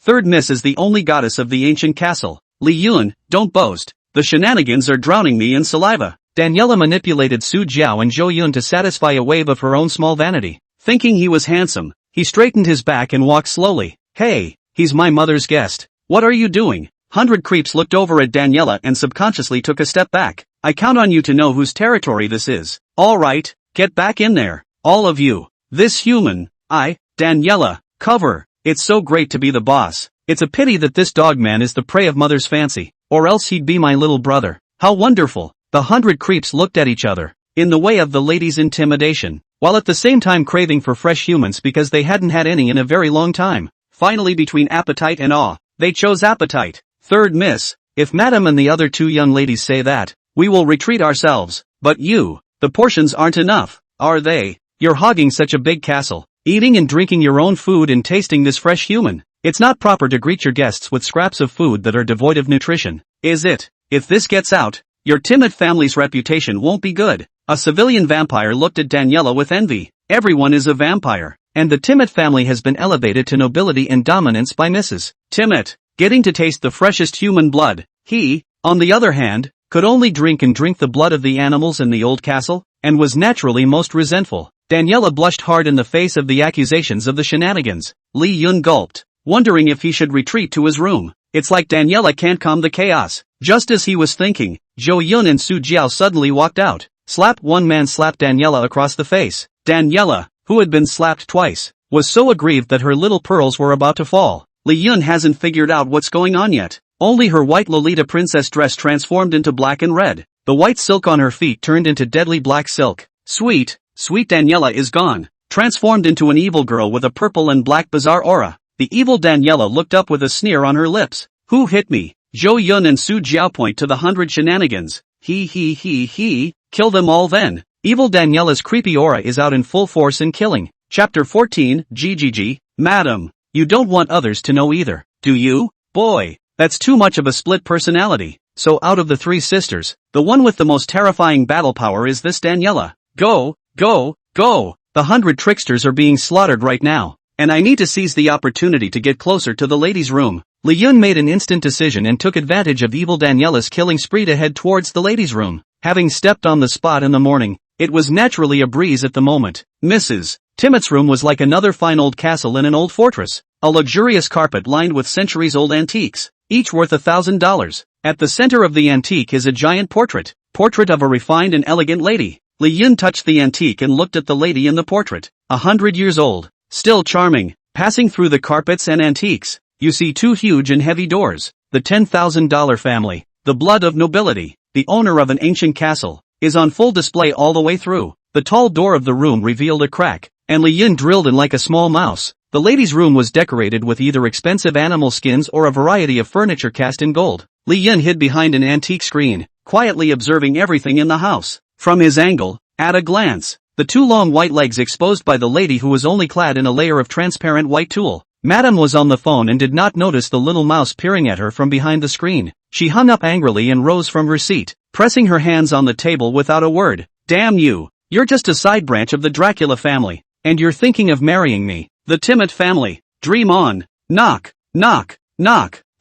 Third miss is the only goddess of the ancient castle. Li Yun, don't boast. The shenanigans are drowning me in saliva. Daniela manipulated Su Jiao and Zhou Yun to satisfy a wave of her own small vanity. Thinking he was handsome, he straightened his back and walked slowly. Hey, he's my mother's guest. What are you doing? 100 Creeps looked over at Daniela and subconsciously took a step back. I count on you to know whose territory this is. Alright, get back in there, all of you. This human, Daniela, cover. It's so great to be the boss. It's a pity that this dogman is the prey of mother's fancy, or else he'd be my little brother. How wonderful. The 100 Creeps looked at each other, in the way of the lady's intimidation, while at the same time craving for fresh humans because they hadn't had any in a very long time. Finally, between appetite and awe, they chose appetite. Third miss, if madam and the other two young ladies say that, we will retreat ourselves. But you, the portions aren't enough, are they? You're hogging such a big castle, eating and drinking your own food and tasting this fresh human. It's not proper to greet your guests with scraps of food that are devoid of nutrition, is it? If this gets out, your timid family's reputation won't be good. A civilian vampire looked at Daniela with envy. Everyone is a vampire, and the Timid family has been elevated to nobility and dominance by Mrs. Timid, getting to taste the freshest human blood. He, on the other hand, could only drink the blood of the animals in the old castle, and was naturally most resentful. Daniela blushed hard in the face of the accusations of the shenanigans. Li Yun gulped, wondering if he should retreat to his room. It's like Daniela can't calm the chaos. Just as he was thinking, Zhou Yun and Su Jiao suddenly walked out. Slap. One man slapped Daniela across the face. Daniela, who had been slapped twice, was so aggrieved that her little pearls were about to fall. Li Yun hasn't figured out what's going on yet. Only her white Lolita princess dress transformed into black and red. The white silk on her feet turned into deadly black silk. Sweet Daniela is gone, transformed into an evil girl with a purple and black bizarre aura. The evil Daniela looked up with a sneer on her lips. Who hit me? Zhou Yun and Su Jiao point to the 100 shenanigans. He. Kill them all then. Evil Daniela's creepy aura is out in full force and killing. Chapter 14, GGG. Madam, you don't want others to know either, do you? Boy, that's too much of a split personality. So out of the three sisters, the one with the most terrifying battle power is this Daniela. Go. The 100 tricksters are being slaughtered right now, and I need to seize the opportunity to get closer to the ladies' room. Li Yun made an instant decision and took advantage of evil Daniela's killing spree to head towards the ladies' room. Having stepped on the spot in the morning, it was naturally a breeze at the moment. Mrs. Timot's room was like another fine old castle in an old fortress. A luxurious carpet lined with centuries-old antiques, each worth $1,000. At the center of the antique is a giant portrait of a refined and elegant lady. Li Yun touched the antique and looked at the lady in the portrait. 100 years old, still charming. Passing through the carpets and antiques, you see two huge and heavy doors. The $10,000 family, the blood of nobility, the owner of an ancient castle, is on full display all the way through. The tall door of the room revealed a crack, and Li Yun drilled in like a small mouse. The ladies' room was decorated with either expensive animal skins or a variety of furniture cast in gold. Li Yun hid behind an antique screen, quietly observing everything in the house. From his angle, at a glance, the two long white legs exposed by the lady who was only clad in a layer of transparent white tulle. Madame was on the phone and did not notice the little mouse peering at her from behind the screen. She hung up angrily and rose from her seat, pressing her hands on the table without a word. Damn you, you're just a side branch of the Dracula family, and you're thinking of marrying me. The Timid family, dream on. Knock.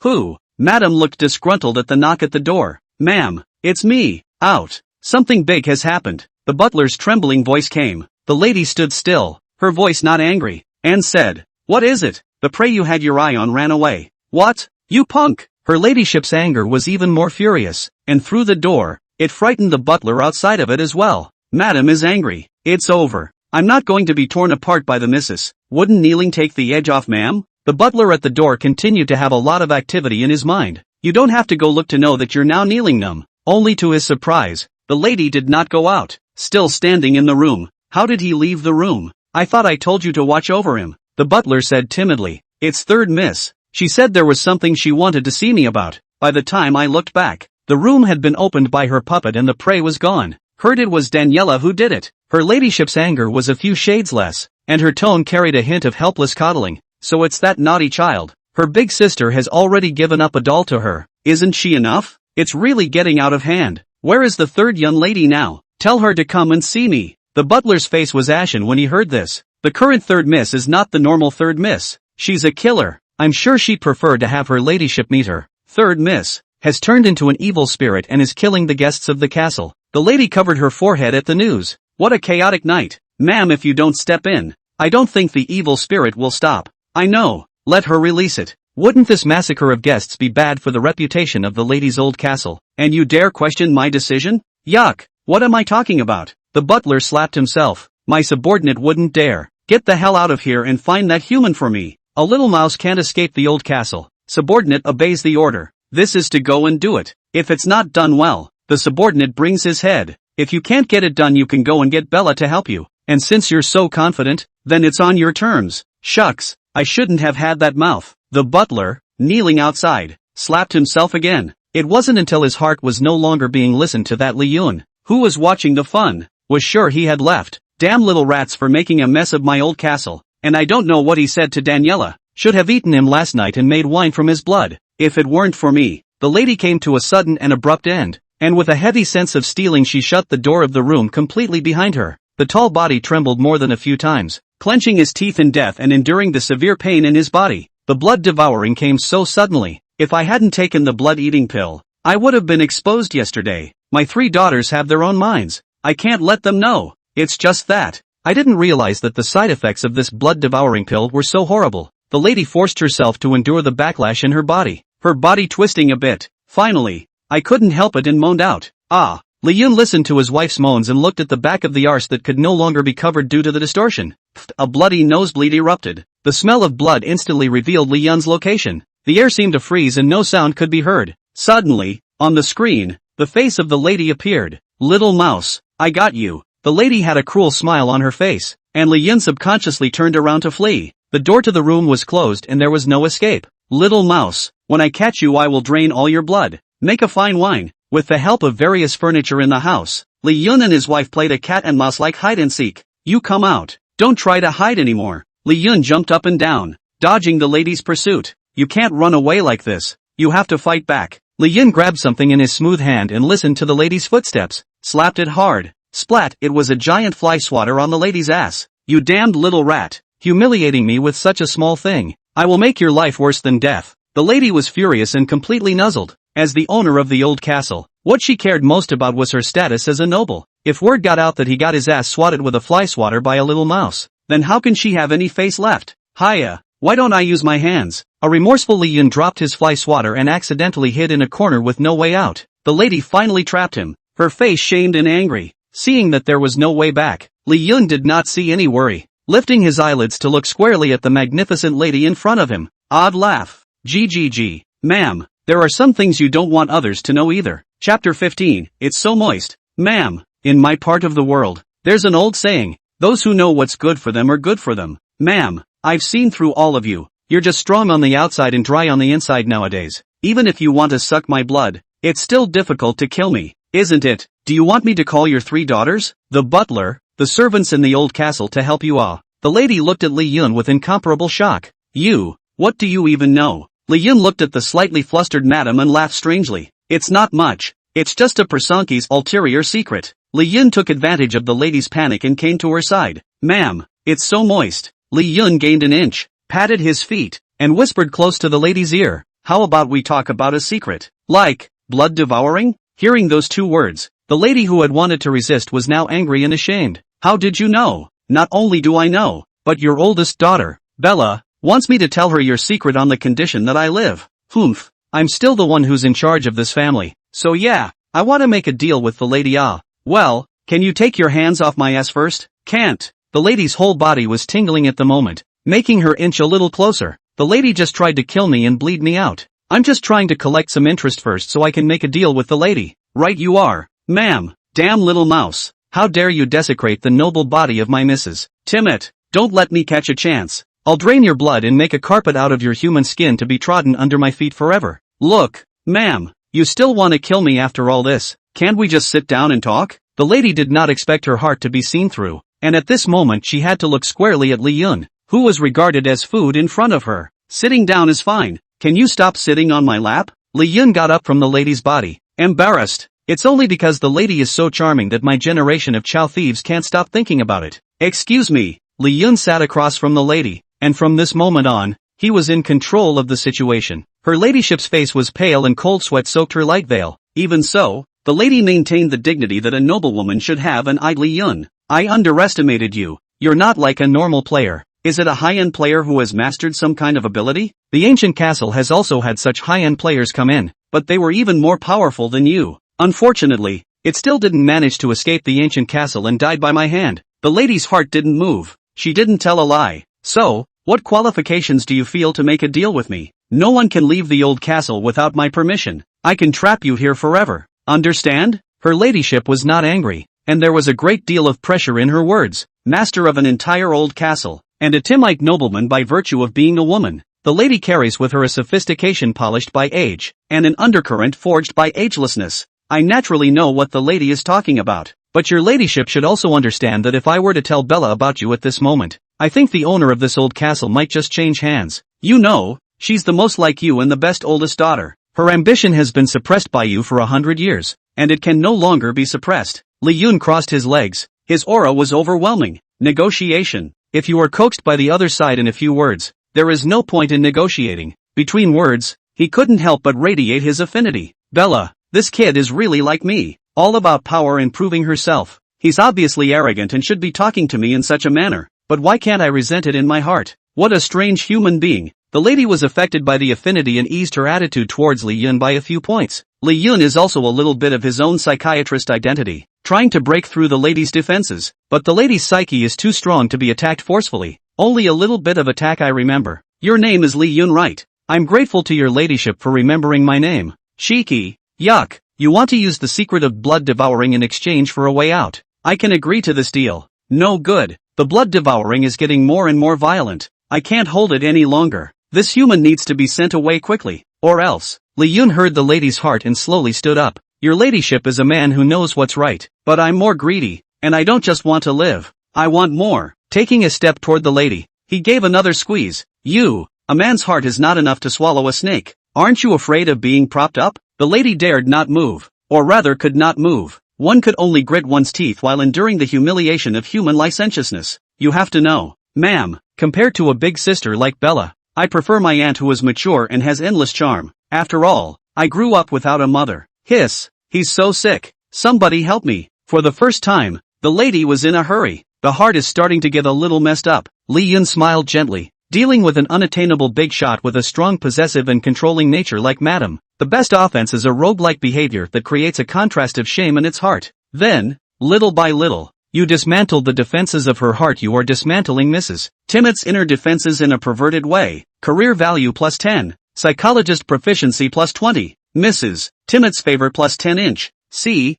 Who? Madame looked disgruntled at the knock at the door. Ma'am, it's me. Out. Something big has happened. The butler's trembling voice came. The lady stood still, her voice not angry, and said, what is it? The prey you had your eye on ran away. What? You punk! Her ladyship's anger was even more furious, and through the door, it frightened the butler outside of it as well. Madam is angry. It's over. I'm not going to be torn apart by the missus. Wouldn't kneeling take the edge off, ma'am? The butler at the door continued to have a lot of activity in his mind. You don't have to go look to know that you're now kneeling them. Only to his surprise, the lady did not go out, still standing in the room. How did he leave the room? I thought I told you to watch over him. The butler said timidly. It's third miss. She said there was something she wanted to see me about. By the time I looked back, the room had been opened by her puppet and the prey was gone. Heard it was Daniela who did it. Her ladyship's anger was a few shades less, and her tone carried a hint of helpless coddling. So it's that naughty child. Her big sister has already given up a doll to her. Isn't she enough? It's really getting out of hand. Where is the third young lady now? Tell her to come and see me. The butler's face was ashen when he heard this. The current third miss is not the normal third miss. She's a killer. I'm sure she'd prefer to have her ladyship meet her. Third miss has turned into an evil spirit and is killing the guests of the castle. The lady covered her forehead at the news. What a chaotic night. Ma'am, if you don't step in, I don't think the evil spirit will stop. I know. Let her release it. Wouldn't this massacre of guests be bad for the reputation of the lady's old castle? And you dare question my decision? Yuck! What am I talking about? The butler slapped himself. My subordinate wouldn't dare. Get the hell out of here and find that human for me. A little mouse can't escape the old castle. Subordinate obeys the order. This is to go and do it. If it's not done well, the subordinate brings his head. If you can't get it done, you can go and get Bella to help you. And since you're so confident, then it's on your terms. Shucks, I shouldn't have had that mouth. The butler, kneeling outside, slapped himself again. It wasn't until his heart was no longer being listened to that Li Yun, who was watching the fun, was sure he had left. Damn little rats for making a mess of my old castle. And I don't know what he said to Daniela. Should have eaten him last night and made wine from his blood. If it weren't for me. The lady came to a sudden and abrupt end, and with a heavy sense of stealing she shut the door of the room completely behind her. The tall body trembled more than a few times, clenching his teeth in death and enduring the severe pain in his body. The blood devouring came so suddenly. If I hadn't taken the blood-eating pill, I would have been exposed yesterday. My 3 daughters have their own minds. I can't let them know. It's just that. I didn't realize that the side effects of this blood-devouring pill were so horrible. The lady forced herself to endure the backlash in her body twisting a bit. Finally, I couldn't help it and moaned out. Ah! Li Yun listened to his wife's moans and looked at the back of the arse that could no longer be covered due to the distortion. A bloody nosebleed erupted. The smell of blood instantly revealed Li Yun's location. The air seemed to freeze and no sound could be heard. Suddenly, on the screen, the face of the lady appeared. Little mouse, I got you. The lady had a cruel smile on her face, and Li Yun subconsciously turned around to flee. The door to the room was closed and there was no escape. Little mouse, when I catch you I will drain all your blood. Make a fine wine. With the help of various furniture in the house, Li Yun and his wife played a cat and mouse like hide and seek. You come out. Don't try to hide anymore. Li Yun jumped up and down, dodging the lady's pursuit. You can't run away like this. You have to fight back. Li Yun grabbed something in his smooth hand and listened to the lady's footsteps. Slapped it hard. Splat! It was a giant fly swatter on the lady's ass. You damned little rat. Humiliating me with such a small thing. I will make your life worse than death. The lady was furious and completely nuzzled. As the owner of the old castle, what she cared most about was her status as a noble. If word got out that he got his ass swatted with a fly swatter by a little mouse, then how can she have any face left? Hiya, why don't I use my hands? A remorseful Li Yun dropped his fly swatter and accidentally hid in a corner with no way out. The lady finally trapped him, her face shamed and angry. Seeing that there was no way back, Li Yun did not see any worry, lifting his eyelids to look squarely at the magnificent lady in front of him. Odd laugh. GGG. Ma'am, there are some things you don't want others to know either. Chapter 15, It's So Moist. Ma'am, in my part of the world, there's an old saying, those who know what's good for them are good for them. Ma'am, I've seen through all of you. You're just strong on the outside and dry on the inside nowadays. Even if you want to suck my blood, it's still difficult to kill me, isn't it? Do you want me to call your 3 daughters, the butler, the servants in the old castle to help you all? The lady looked at Li Yun with incomparable shock. You, what do you even know? Li Yun looked at the slightly flustered madam and laughed strangely. It's not much. It's just a Personki's ulterior secret. Li Yun took advantage of the lady's panic and came to her side. Ma'am, it's so moist. Li Yun gained an inch, patted his feet, and whispered close to the lady's ear. How about we talk about a secret? Like, blood devouring? Hearing those 2 words, the lady who had wanted to resist was now angry and ashamed. How did you know? Not only do I know, but your oldest daughter, Bella, wants me to tell her your secret on the condition that I live. Humph, I'm still the one who's in charge of this family. So yeah, I want to make a deal with the lady. Well, can you take your hands off my ass first? Can't. The lady's whole body was tingling at the moment, making her inch a little closer. The lady just tried to kill me and bleed me out. I'm just trying to collect some interest first so I can make a deal with the lady. Right you are, ma'am. Damn little mouse. How dare you desecrate the noble body of my missus. Timid, don't let me catch a chance. I'll drain your blood and make a carpet out of your human skin to be trodden under my feet forever. Look, ma'am, you still want to kill me after all this. Can't we just sit down and talk? The lady did not expect her heart to be seen through, and at this moment she had to look squarely at Li Yun, who was regarded as food in front of her. Sitting down is fine. Can you stop sitting on my lap? Li Yun got up from the lady's body, embarrassed. It's only because the lady is so charming that my generation of chow thieves can't stop thinking about it. Excuse me. Li Yun sat across from the lady, and from this moment on, he was in control of the situation. Her ladyship's face was pale and cold sweat soaked her light veil. Even so, the lady maintained the dignity that a noblewoman should have and eyed Li Yun. I underestimated you. You're not like a normal player. Is it a high-end player who has mastered some kind of ability? The ancient castle has also had such high-end players come in, but they were even more powerful than you. Unfortunately, it still didn't manage to escape the ancient castle and died by my hand. The lady's heart didn't move. She didn't tell a lie. So, what qualifications do you feel to make a deal with me? No one can leave the old castle without my permission. I can trap you here forever. Understand? Her ladyship was not angry, and there was a great deal of pressure in her words. Master of an entire old castle, and a Timite nobleman by virtue of being a woman. The lady carries with her a sophistication polished by age, and an undercurrent forged by agelessness. I naturally know what the lady is talking about, but your ladyship should also understand that if I were to tell Bella about you at this moment, I think the owner of this old castle might just change hands. You know, she's the most like you and the best oldest daughter. Her ambition has been suppressed by you for 100 years, and it can no longer be suppressed. Li Yun crossed his legs. His aura was overwhelming. Negotiation. If you are coaxed by the other side in a few words, there is no point in negotiating. Between words, he couldn't help but radiate his affinity. Bella, this kid is really like me, all about power and proving herself. He's obviously arrogant and should be talking to me in such a manner, but why can't I resent it in my heart? What a strange human being. The lady was affected by the affinity and eased her attitude towards Li Yun by a few points. Li Yun is also a little bit of his own psychiatrist identity, trying to break through the lady's defenses, but the lady's psyche is too strong to be attacked forcefully. Only a little bit of attack I remember. Your name is Li Yun, right? I'm grateful to your ladyship for remembering my name. Shiki. Yuck, you want to use the secret of blood devouring in exchange for a way out. I can agree to this deal. No good. The blood devouring is getting more and more violent. I can't hold it any longer. This human needs to be sent away quickly, or else. Li Yun heard the lady's heart and slowly stood up. Your ladyship is a man who knows what's right, but I'm more greedy, and I don't just want to live. I want more. Taking a step toward the lady, he gave another squeeze. A man's heart is not enough to swallow a snake. Aren't you afraid of being propped up? The lady dared not move, or rather could not move. One could only grit one's teeth while enduring the humiliation of human licentiousness. You have to know, ma'am, compared to a big sister like Bella, I prefer my aunt who is mature and has endless charm. After all, I grew up without a mother. Hiss, he's so sick. Somebody help me. For the first time, the lady was in a hurry. The heart is starting to get a little messed up. Li Yun smiled gently. Dealing with an unattainable big shot with a strong possessive and controlling nature like Madam, the best offense is a rogue-like behavior that creates a contrast of shame in its heart. Then, little by little, you dismantled the defenses of her heart. You are dismantling Mrs. Timot's inner defenses in a perverted way. Career value plus 10. Psychologist proficiency plus 20. Mrs. Timot's favor plus 10 inch. See,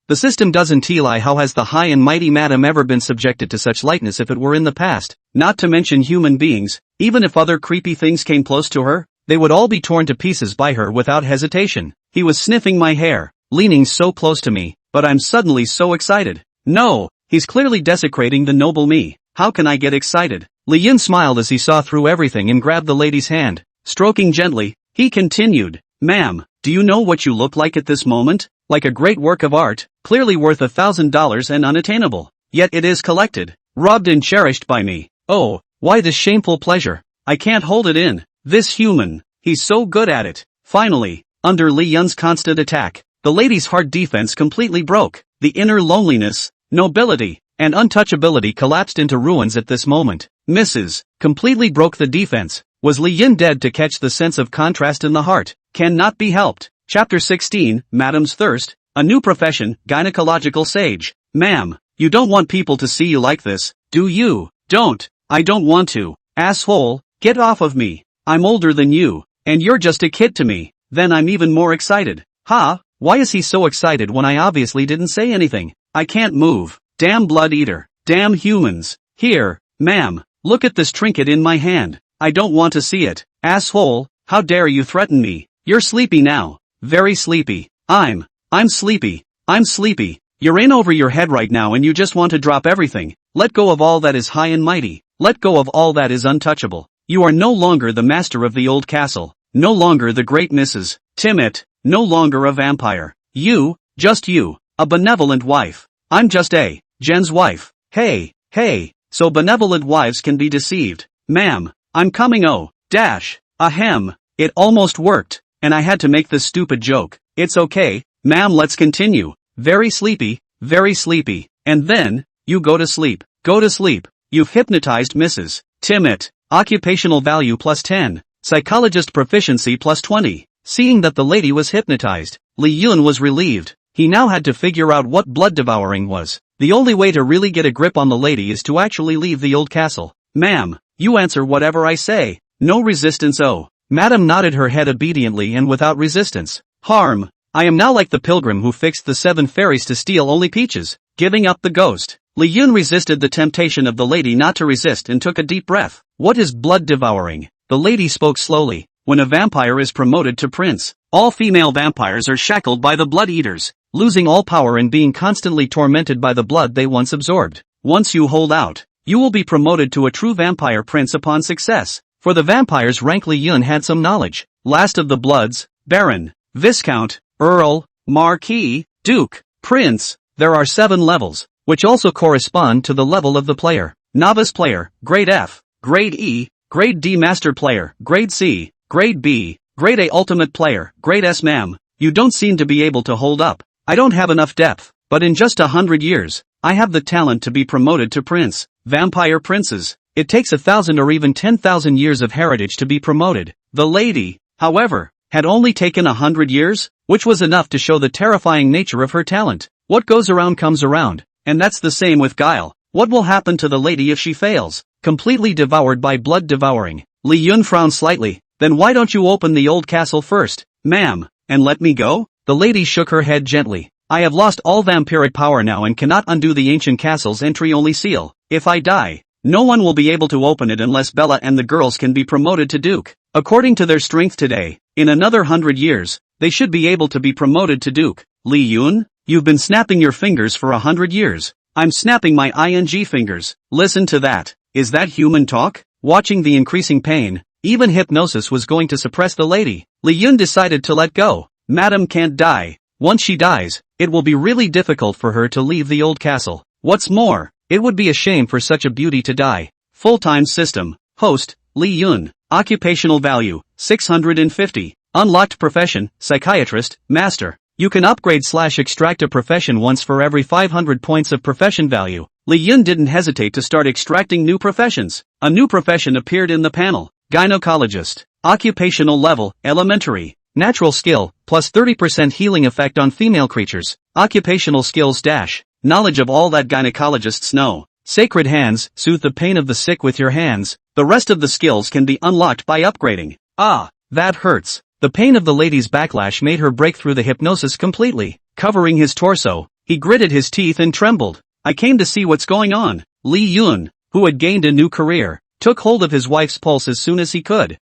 the system doesn't lie. How has the high and mighty Madam ever been subjected to such lightness if it were in the past? Not to mention human beings, even if other creepy things came close to her, they would all be torn to pieces by her without hesitation. He was sniffing my hair, leaning so close to me, but I'm suddenly so excited. No, he's clearly desecrating the noble me. How can I get excited? Li Yun smiled as he saw through everything and grabbed the lady's hand. Stroking gently, he continued, Ma'am, do you know what you look like at this moment? Like a great work of art, clearly worth $1,000 and unattainable. Yet it is collected, robbed and cherished by me. Oh, why this shameful pleasure? I can't hold it in. This human, he's so good at it. Finally, under Li Yun's constant attack, the lady's heart defense completely broke. The inner loneliness, nobility, and untouchability collapsed into ruins at this moment. Mrs. completely broke the defense. Was Li Yun dead to catch the sense of contrast in the heart? Cannot be helped. Chapter 16, Madam's Thirst, a new profession, gynecological sage. Ma'am, you don't want people to see you like this, do you? Don't. I don't want to. Asshole, get off of me. I'm older than you, and you're just a kid to me. Then I'm even more excited. Ha, why is he so excited when I obviously didn't say anything? I can't move. Damn blood eater. Damn humans. Here, ma'am, look at this trinket in my hand. I don't want to see it. Asshole, how dare you threaten me? You're sleepy now. Very sleepy. I'm sleepy. I'm sleepy. You're in over your head right now and you just want to drop everything. Let go of all that is high and mighty. Let go of all that is untouchable. You are no longer the master of the old castle. No longer the great Mrs. Timot. No longer a vampire. You, just you, a benevolent wife. I'm just Jen's wife. Hey, so benevolent wives can be deceived. Ma'am, I'm coming. Ahem. It almost worked. And I had to make this stupid joke. It's okay, ma'am, let's continue. Very sleepy, and then, you go to sleep. Go to sleep. You've hypnotized Mrs. Timmett. Occupational value plus 10. Psychologist proficiency plus 20. Seeing that the lady was hypnotized, Li Yun was relieved. He now had to figure out what blood devouring was. The only way to really get a grip on the lady is to actually leave the old castle. Ma'am, you answer whatever I say. No resistance. Oh. Madam nodded her head obediently and without resistance. Harm. I am now like the pilgrim who fixed the 7 fairies to steal only peaches, giving up the ghost. Li Yun resisted the temptation of the lady not to resist and took a deep breath. What is blood devouring? The lady spoke slowly. When a vampire is promoted to prince, all female vampires are shackled by the blood eaters, losing all power and being constantly tormented by the blood they once absorbed. Once you hold out, you will be promoted to a true vampire prince upon success. For the vampires rank, Li Yun had some knowledge. Last of the Bloods, Baron, Viscount, Earl, Marquis, Duke, Prince. There are 7 levels, which also correspond to the level of the player. Novice player, Grade F, Grade E, Grade D. Master player, Grade C, Grade B, Grade A. Ultimate player, Grade S. Ma'am, you don't seem to be able to hold up. I don't have enough depth, but in just 100 years, I have the talent to be promoted to prince. Vampire princes. It takes 1,000 or even 10,000 years of heritage to be promoted. The lady, however, had only taken 100 years, which was enough to show the terrifying nature of her talent. What goes around comes around, and that's the same with guile. What will happen to the lady if she fails? Completely devoured by blood devouring. Li Yun frowned slightly. Then why don't you open the old castle first, ma'am, and let me go? The lady shook her head gently. I have lost all vampiric power now and cannot undo the ancient castle's entry-only seal. If I die, no one will be able to open it unless Bella and the girls can be promoted to Duke. According to their strength today, in another 100 years, they should be able to be promoted to Duke. Li Yun, you've been snapping your fingers for 100 years. I'm snapping my ing fingers. Listen to that. Is that human talk? Watching the increasing pain, even hypnosis was going to suppress the lady. Li Yun decided to let go. Madam can't die. Once she dies, it will be really difficult for her to leave the old castle. What's more, it would be a shame for such a beauty to die. Full-time system. Host, Li Yun. Occupational value, 650. Unlocked profession, psychiatrist, master. You can upgrade/extract a profession once for every 500 points of profession value. Li Yun didn't hesitate to start extracting new professions. A new profession appeared in the panel. Gynecologist. Occupational level, elementary. Natural skill, plus 30% healing effect on female creatures. Occupational skills dash. Knowledge of all that gynecologists know. Sacred hands, soothe the pain of the sick with your hands. The rest of the skills can be unlocked by upgrading. Ah, that hurts. The pain of the lady's backlash made her break through the hypnosis completely. Covering his torso, he gritted his teeth and trembled. I came to see what's going on. Li Yun, who had gained a new career, took hold of his wife's pulse as soon as he could.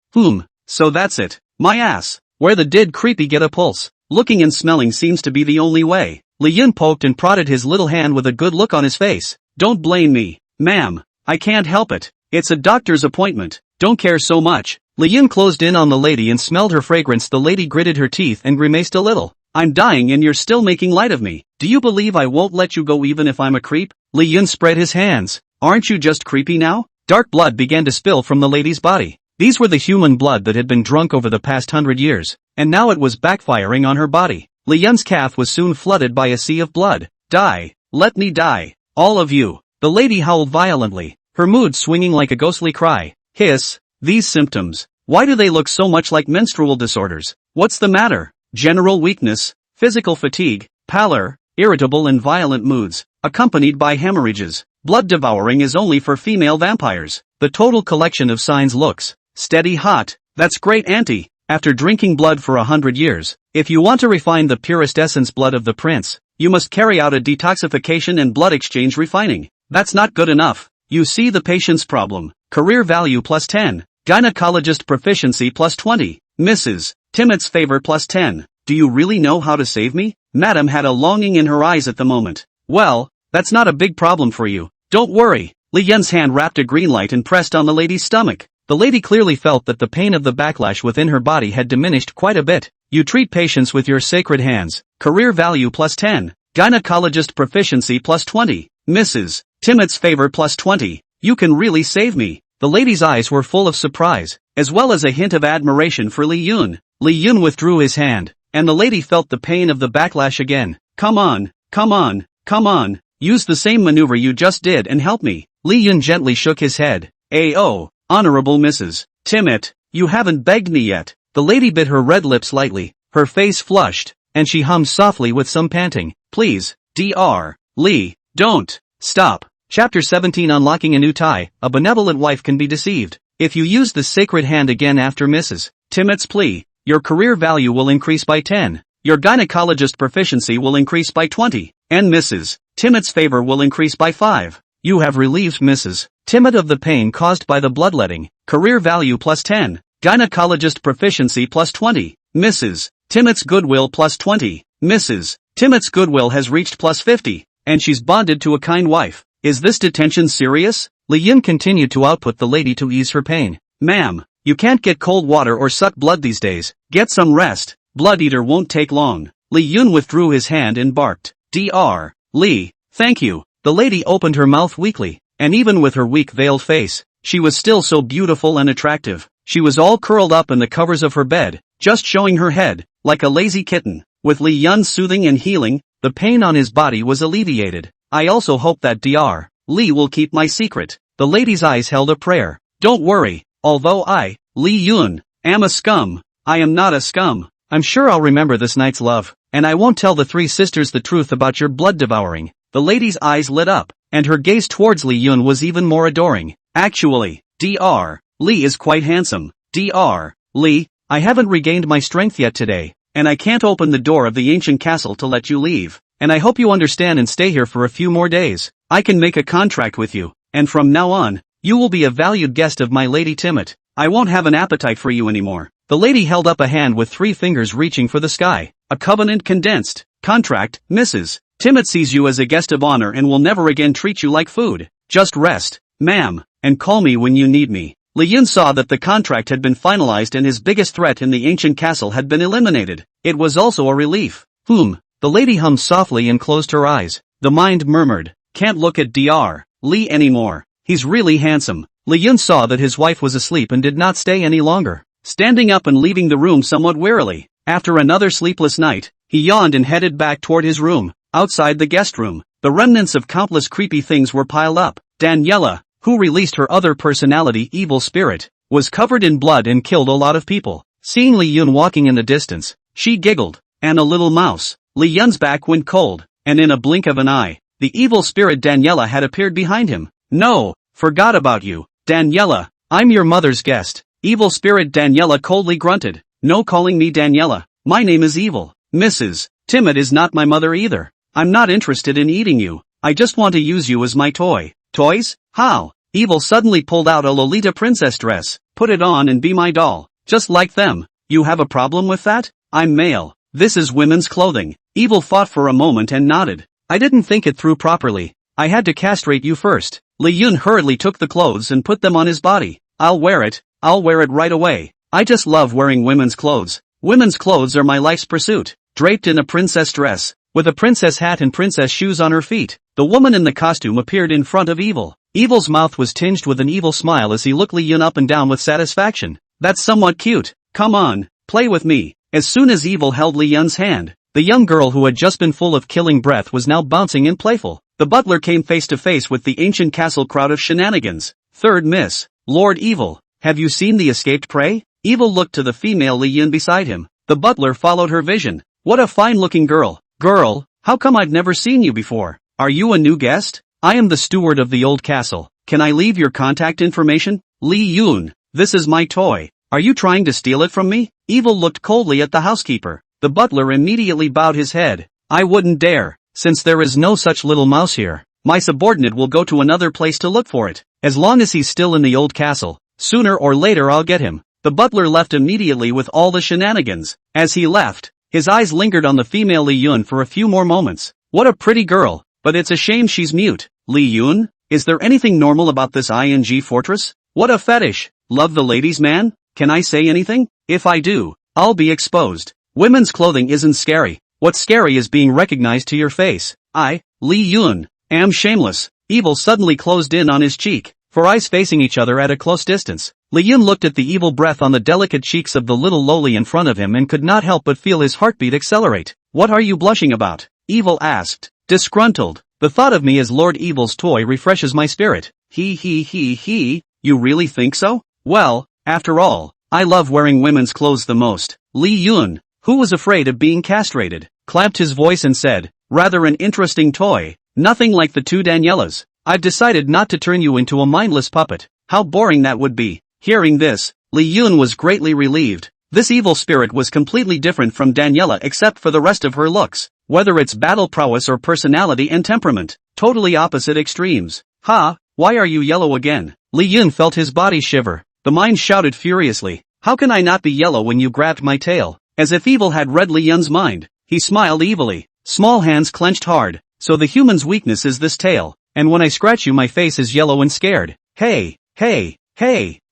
So that's it. My ass. Where the did creepy get a pulse? Looking and smelling seems to be the only way. Li Yun poked and prodded his little hand with a good look on his face. Don't blame me, ma'am. I can't help it. It's a doctor's appointment. Don't care so much. Li Yun closed in on the lady and smelled her fragrance. The lady gritted her teeth and grimaced a little. I'm dying and you're still making light of me. Do you believe I won't let you go even if I'm a creep? Li Yun spread his hands. Aren't you just creepy now? Dark blood began to spill from the lady's body. These were the human blood that had been drunk over the past 100 years, and now it was backfiring on her body. Li Yun's calf was soon flooded by a sea of blood. Die. Let me die. All of you. The lady howled violently, her mood swinging like a ghostly cry. Hiss. These symptoms. Why do they look so much like menstrual disorders? What's the matter? General weakness, physical fatigue, pallor, irritable and violent moods, accompanied by hemorrhages. Blood devouring is only for female vampires. The total collection of signs looks steady hot. That's great, auntie. After drinking blood for 100 years, if you want to refine the purest essence blood of the prince, you must carry out a detoxification and blood exchange refining. That's not good enough. You see the patient's problem. Career value plus 10. Gynecologist proficiency plus 20. Mrs. Timmett's favor plus 10. Do you really know how to save me? Madam had a longing in her eyes at the moment. Well, that's not a big problem for you. Don't worry. Li Yun's hand wrapped a green light and pressed on the lady's stomach. The lady clearly felt that the pain of the backlash within her body had diminished quite a bit. You treat patients with your sacred hands. Career value plus 10. Gynecologist proficiency plus 20. Mrs. Timmett's favor plus 20. You can really save me. The lady's eyes were full of surprise, as well as a hint of admiration for Li Yun. Li Yun withdrew his hand, and the lady felt the pain of the backlash again. Come on, come on, come on. Use the same maneuver you just did and help me. Li Yun gently shook his head. "Oh, Honorable Mrs. Timot, you haven't begged me yet." The lady bit her red lips lightly, her face flushed, and she hummed softly with some panting. "Please, Dr. Li, don't stop." Chapter 17 Unlocking a New Tie. A benevolent wife can be deceived. If you use the sacred hand again after Mrs. Timot's plea, your career value will increase by 10, your gynecologist proficiency will increase by 20, and Mrs. Timot's favor will increase by 5. You have relieved Mrs. Timot of the pain caused by the bloodletting. Career value plus 10, gynecologist proficiency plus 20, Mrs. Timot's goodwill plus 20, Mrs. Timot's goodwill has reached plus 50, and she's bonded to a kind wife. Is this detention serious? Li Yun continued to output the lady to ease her pain. "Ma'am, you can't get cold water or suck blood these days. Get some rest. Blood eater won't take long." Li Yun withdrew his hand and barked. "Dr. Li, thank you." The lady opened her mouth weakly, and even with her weak veiled face, she was still so beautiful and attractive. She was all curled up in the covers of her bed, just showing her head, like a lazy kitten. With Li Yun soothing and healing, the pain on his body was alleviated. "I also hope that Dr. Li will keep my secret." The lady's eyes held a prayer. "Don't worry, although I, Li Yun, am a scum, I am not a scum. I'm sure I'll remember this night's love, and I won't tell the three sisters the truth about your blood devouring." The lady's eyes lit up, and her gaze towards Li Yun was even more adoring. "Actually, Dr. Li is quite handsome. Dr. Li, I haven't regained my strength yet today, and I can't open the door of the ancient castle to let you leave. And I hope you understand and stay here for a few more days. I can make a contract with you, and from now on, you will be a valued guest of my Lady Timot. I won't have an appetite for you anymore." The lady held up a hand with 3 fingers reaching for the sky. "A covenant condensed. Contract, Mrs. Timot sees you as a guest of honor and will never again treat you like food. Just rest, ma'am, and call me when you need me." Li Yun saw that the contract had been finalized and his biggest threat in the ancient castle had been eliminated. It was also a relief. The lady hummed softly and closed her eyes. The mind murmured, "Can't look at Dr. Li anymore. He's really handsome." Li Yun saw that his wife was asleep and did not stay any longer. Standing up and leaving the room somewhat wearily, after another sleepless night, he yawned and headed back toward his room. Outside the guest room, the remnants of countless creepy things were piled up. Daniela, who released her other personality evil spirit, was covered in blood and killed a lot of people. Seeing Li Yun walking in the distance, she giggled, and a little mouse. Li Yun's back went cold, and in a blink of an eye, the evil spirit Daniela had appeared behind him. "No, forgot about you, Daniela, I'm your mother's guest." Evil spirit Daniela coldly grunted. "No calling me Daniela, my name is Evil. Mrs. Timot is not my mother either. I'm not interested in eating you, I just want to use you as my toy." "Toys? How?" Evil suddenly pulled out a Lolita princess dress. "Put it on and be my doll, just like them. You have a problem with that? I'm male. This is women's clothing." Evil thought for a moment and nodded. "I didn't think it through properly. I had to castrate you first." Li Yun hurriedly took the clothes and put them on his body. I'll wear it right away. I just love wearing women's clothes. Women's clothes are my life's pursuit." Draped in a princess dress, with a princess hat and princess shoes on her feet, the woman in the costume appeared in front of Evil. Evil's mouth was tinged with an evil smile as he looked Li Yun up and down with satisfaction. "That's somewhat cute. Come on, play with me." As soon as Evil held Li Yun's hand, the young girl who had just been full of killing breath was now bouncing and playful. The butler came face to face with the ancient castle crowd of shenanigans. "Third Miss, Lord Evil, have you seen the escaped prey?" Evil looked to the female Li Yun beside him. The butler followed her vision. "What a fine-looking girl. Girl, how come I've never seen you before? Are you a new guest?" "I am the steward of the old castle. Can I leave your contact information?" "Li Yun, this is my toy. Are you trying to steal it from me?" Evil looked coldly at the housekeeper. The butler immediately bowed his head. "I wouldn't dare. Since there is no such little mouse here, my subordinate will go to another place to look for it. As long as he's still in the old castle, sooner or later I'll get him." The butler left immediately with all the shenanigans. As he left, his eyes lingered on the female Li Yun for a few more moments. What a pretty girl, but it's a shame she's mute. "Li Yun, is there anything normal about this ING fortress? What a fetish. Love the ladies' man? Can I say anything? If I do, I'll be exposed. Women's clothing isn't scary. What's scary is being recognized to your face. I, Li Yun, am shameless." Evil suddenly closed in on his cheek, for eyes facing each other at a close distance. Li Yun looked at the evil breath on the delicate cheeks of the little loli in front of him and could not help but feel his heartbeat accelerate. "What are you blushing about?" Evil asked, disgruntled. "The thought of me as Lord Evil's toy refreshes my spirit." You really think so? Well, after all, I love wearing women's clothes the most. Lee Yun, who was afraid of being castrated, clapped his voice and said, rather an interesting toy, nothing like the two Daniellas. I've decided not to turn you into a mindless puppet. How boring that would be. Hearing this, Lee Yun was greatly relieved. This evil spirit was completely different from Daniela except for the rest of her looks, whether it's battle prowess or personality and temperament, totally opposite extremes. Ha, why are you yellow again? Lee Yun felt his body shiver. The mind shouted furiously, how can I not be yellow when you grabbed my tail? As if evil had read Lee Yun's mind, he smiled evilly. Small hands clenched hard. So the human's weakness is this tail, and when I scratch you my face is yellow and scared. Hey,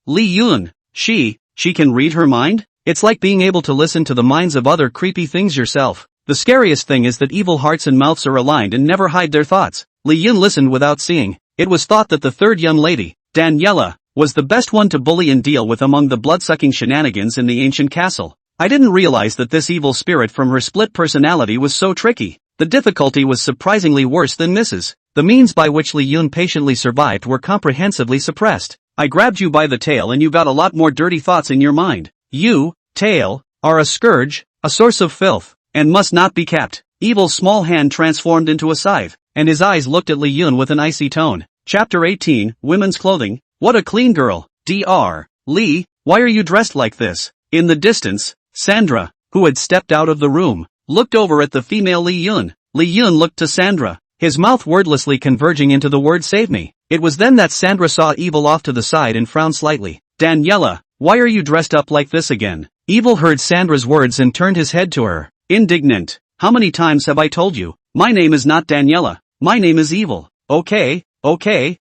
Lee Yun, she can read her mind? It's like being able to listen to the minds of other creepy things yourself. The scariest thing is that evil hearts and mouths are aligned and never hide their thoughts. Lee Yun listened without seeing. It was thought that the third young lady, Daniela, was the best one to bully and deal with among the blood-sucking shenanigans in the ancient castle. I didn't realize that this evil spirit from her split personality was so tricky. The difficulty was surprisingly worse than Mrs. The means by which Lee Yun patiently survived were comprehensively suppressed. I grabbed you by the tail and you got a lot more dirty thoughts in your mind. You, tail, are a scourge, a source of filth, and must not be kept. Evil's small hand transformed into a scythe, and his eyes looked at Lee Yun with an icy tone. Chapter 18, Women's Clothing. What a clean girl. Dr. Lee, why are you dressed like this? In the distance, Sandra, who had stepped out of the room, looked over at the female Lee Yun. Lee Yun looked to Sandra, his mouth wordlessly converging into the word save me. It was then that Sandra saw Evil off to the side and frowned slightly. Daniela, why are you dressed up like this again? Evil heard Sandra's words and turned his head to her, indignant. How many times have I told you? My name is not Daniela. My name is Evil. Okay,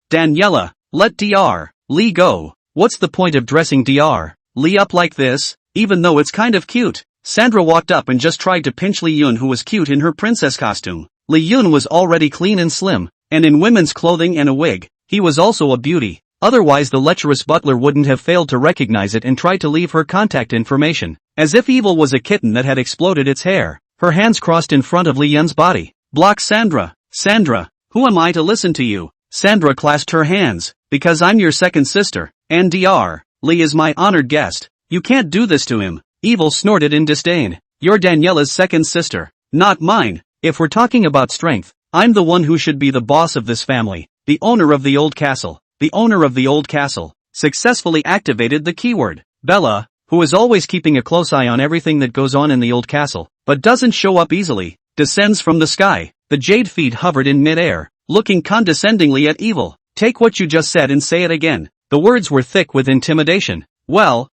Daniela, let Dr. Lee go. What's the point of dressing Dr. Lee up like this, even though it's kind of cute? Sandra walked up and just tried to pinch Lee Yun, who was cute in her princess costume. Lee Yun was already clean and slim, and in women's clothing and a wig. He was also a beauty. Otherwise the lecherous butler wouldn't have failed to recognize it and tried to leave her contact information. As if Evil was a kitten that had exploded its hair. Her hands crossed in front of Lee Yun's body. Block Sandra. Sandra, who am I to listen to you? Sandra clasped her hands. Because I'm your second sister, and Dr. Lee is my honored guest. You can't do this to him. Evil snorted in disdain. You're Daniela's second sister, not mine. If we're talking about strength, I'm the one who should be the boss of this family, the owner of the old castle. The owner of the old castle successfully activated the keyword. Bella, who is always keeping a close eye on everything that goes on in the old castle, but doesn't show up easily, descends from the sky. The jade feet hovered in mid-air, looking condescendingly at Evil. Take what you just said and say it again. The words were thick with intimidation. Well,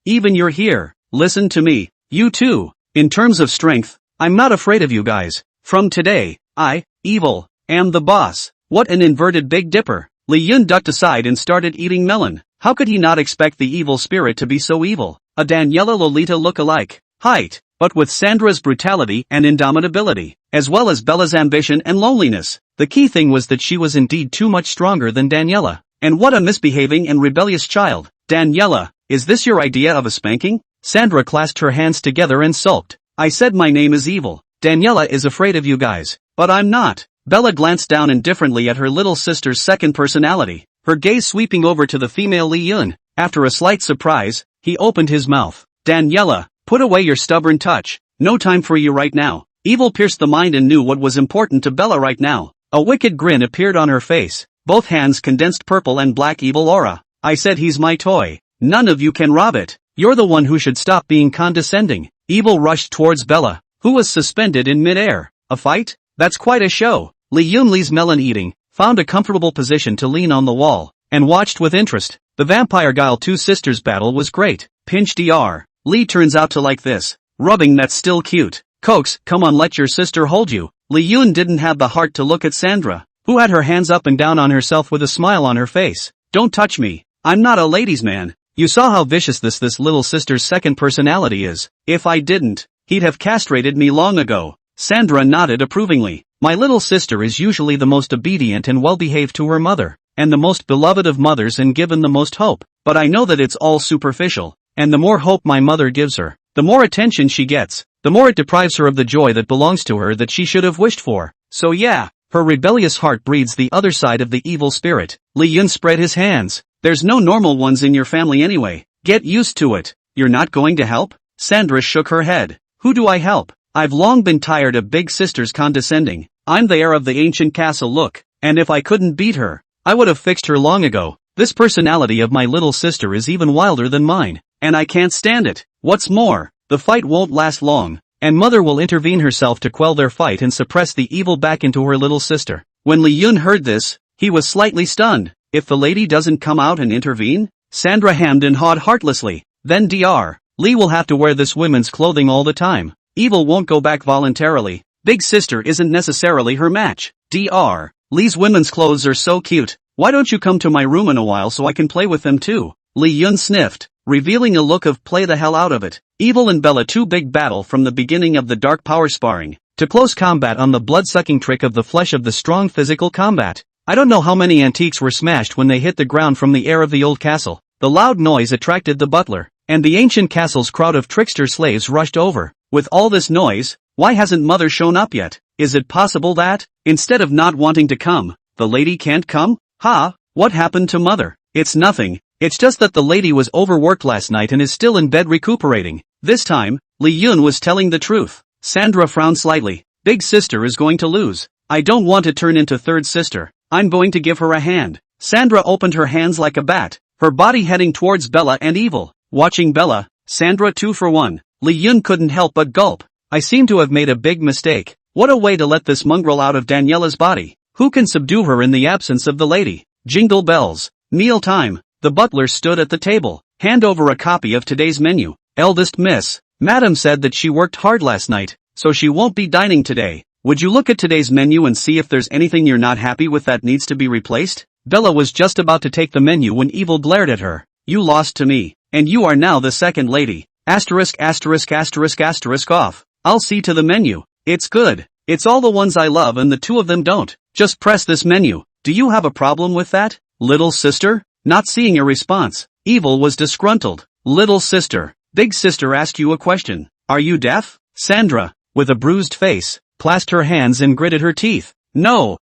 even you're here. Listen to me. You too. In terms of strength, I'm not afraid of you guys. From today, I, Evil, am the boss. What an inverted Big Dipper. Lee Yun ducked aside and started eating melon. How could he not expect the evil spirit to be so evil? A Daniela Lolita look-alike. Height, but with Sandra's brutality and indomitability, as well as Bella's ambition and loneliness. The key thing was that she was indeed too much stronger than Daniela. And what a misbehaving and rebellious child. Daniela, is this your idea of a spanking? Sandra clasped her hands together and sulked. I said my name is Evil. Daniela is afraid of you guys. But I'm not. Bella glanced down indifferently at her little sister's second personality, her gaze sweeping over to the female Lee Yun. After a slight surprise, he opened his mouth. Daniela, put away your stubborn touch. No time for you right now. Evil pierced the mind and knew what was important to Bella right now. A wicked grin appeared on her face. Both hands condensed purple and black evil aura. I said he's my toy. None of you can rob it. You're the one who should stop being condescending. Evil rushed towards Bella, who was suspended in mid-air. A fight? That's quite a show. Lee Yun Lee's melon eating, found a comfortable position to lean on the wall, and watched with interest. The Vampire Guile Two Sisters battle was great. Pinch Dr. Lee turns out to like this. Rubbing that's still cute. Coax, come on let your sister hold you. Lee Yun didn't have the heart to look at Sandra, who had her hands up and down on herself with a smile on her face. Don't touch me. I'm not a ladies' man. You saw how vicious this little sister's second personality is. If I didn't, he'd have castrated me long ago. Sandra nodded approvingly. My little sister is usually the most obedient and well-behaved to her mother, and the most beloved of mothers and given the most hope, but I know that it's all superficial, and the more hope my mother gives her, the more attention she gets, the more it deprives her of the joy that belongs to her that she should have wished for. So yeah, Her rebellious heart breeds the other side of the evil spirit. Li Yun spread his hands. There's no normal ones in your family anyway. Get used to it. You're not going to help? Sandra shook her head. Who do I help? I've long been tired of big sister's condescending. I'm the heir of the ancient castle, look. And if I couldn't beat her, I would have fixed her long ago. This personality of my little sister is even wilder than mine. And I can't stand it. What's more, the fight won't last long. And mother will intervene herself to quell their fight and suppress the evil back into her little sister. When Li Yun heard this, he was slightly stunned. If the lady doesn't come out and intervene? Sandra hemmed and hawed heartlessly. Then Dr. Li will have to wear this women's clothing all the time. Evil won't go back voluntarily. Big sister isn't necessarily her match. Dr. Li's women's clothes are so cute. Why don't you come to my room in a while so I can play with them too? Li Yun sniffed, revealing a look of play the hell out of it. Evil and Bella too big battle from the beginning of the dark power sparring, to close combat on the blood-sucking trick of the flesh of the strong physical combat. I don't know how many antiques were smashed when they hit the ground from the air of the old castle. The loud noise attracted the butler, and the ancient castle's crowd of trickster slaves rushed over. With all this noise, why hasn't mother shown up yet? Is it possible that, instead of not wanting to come, the lady can't come? Ha, what happened to mother? It's nothing, it's just that the lady was overworked last night and is still in bed recuperating. This time, Li Yun was telling the truth. Sandra frowned slightly. Big sister is going to lose. I don't want to turn into third sister. I'm going to give her a hand. Sandra opened her hands like a bat, her body heading towards Bella and Evil. Watching Bella, Sandra 2 for 1. Li Yun couldn't help but gulp. I seem to have made a big mistake. What a way to let this mongrel out of Daniela's body. Who can subdue her in the absence of the lady? Jingle bells. Meal time. The butler stood at the table. Hand over a copy of today's menu. Eldest miss. Madam said that she worked hard last night, so she won't be dining today. Would you look at today's menu and see if there's anything you're not happy with that needs to be replaced? Bella was just about to take the menu when Evil glared at her. You lost to me, and you are now the second lady. Asterisk asterisk asterisk asterisk off. I'll see to the menu. It's good. It's all the ones I love and the two of them don't. Just press this menu. Do you have a problem with that, little sister? Not seeing a response, Evil was disgruntled. Little sister, big sister asked you a question. Are you deaf? Sandra, with a bruised face, clasped her hands and gritted her teeth. No.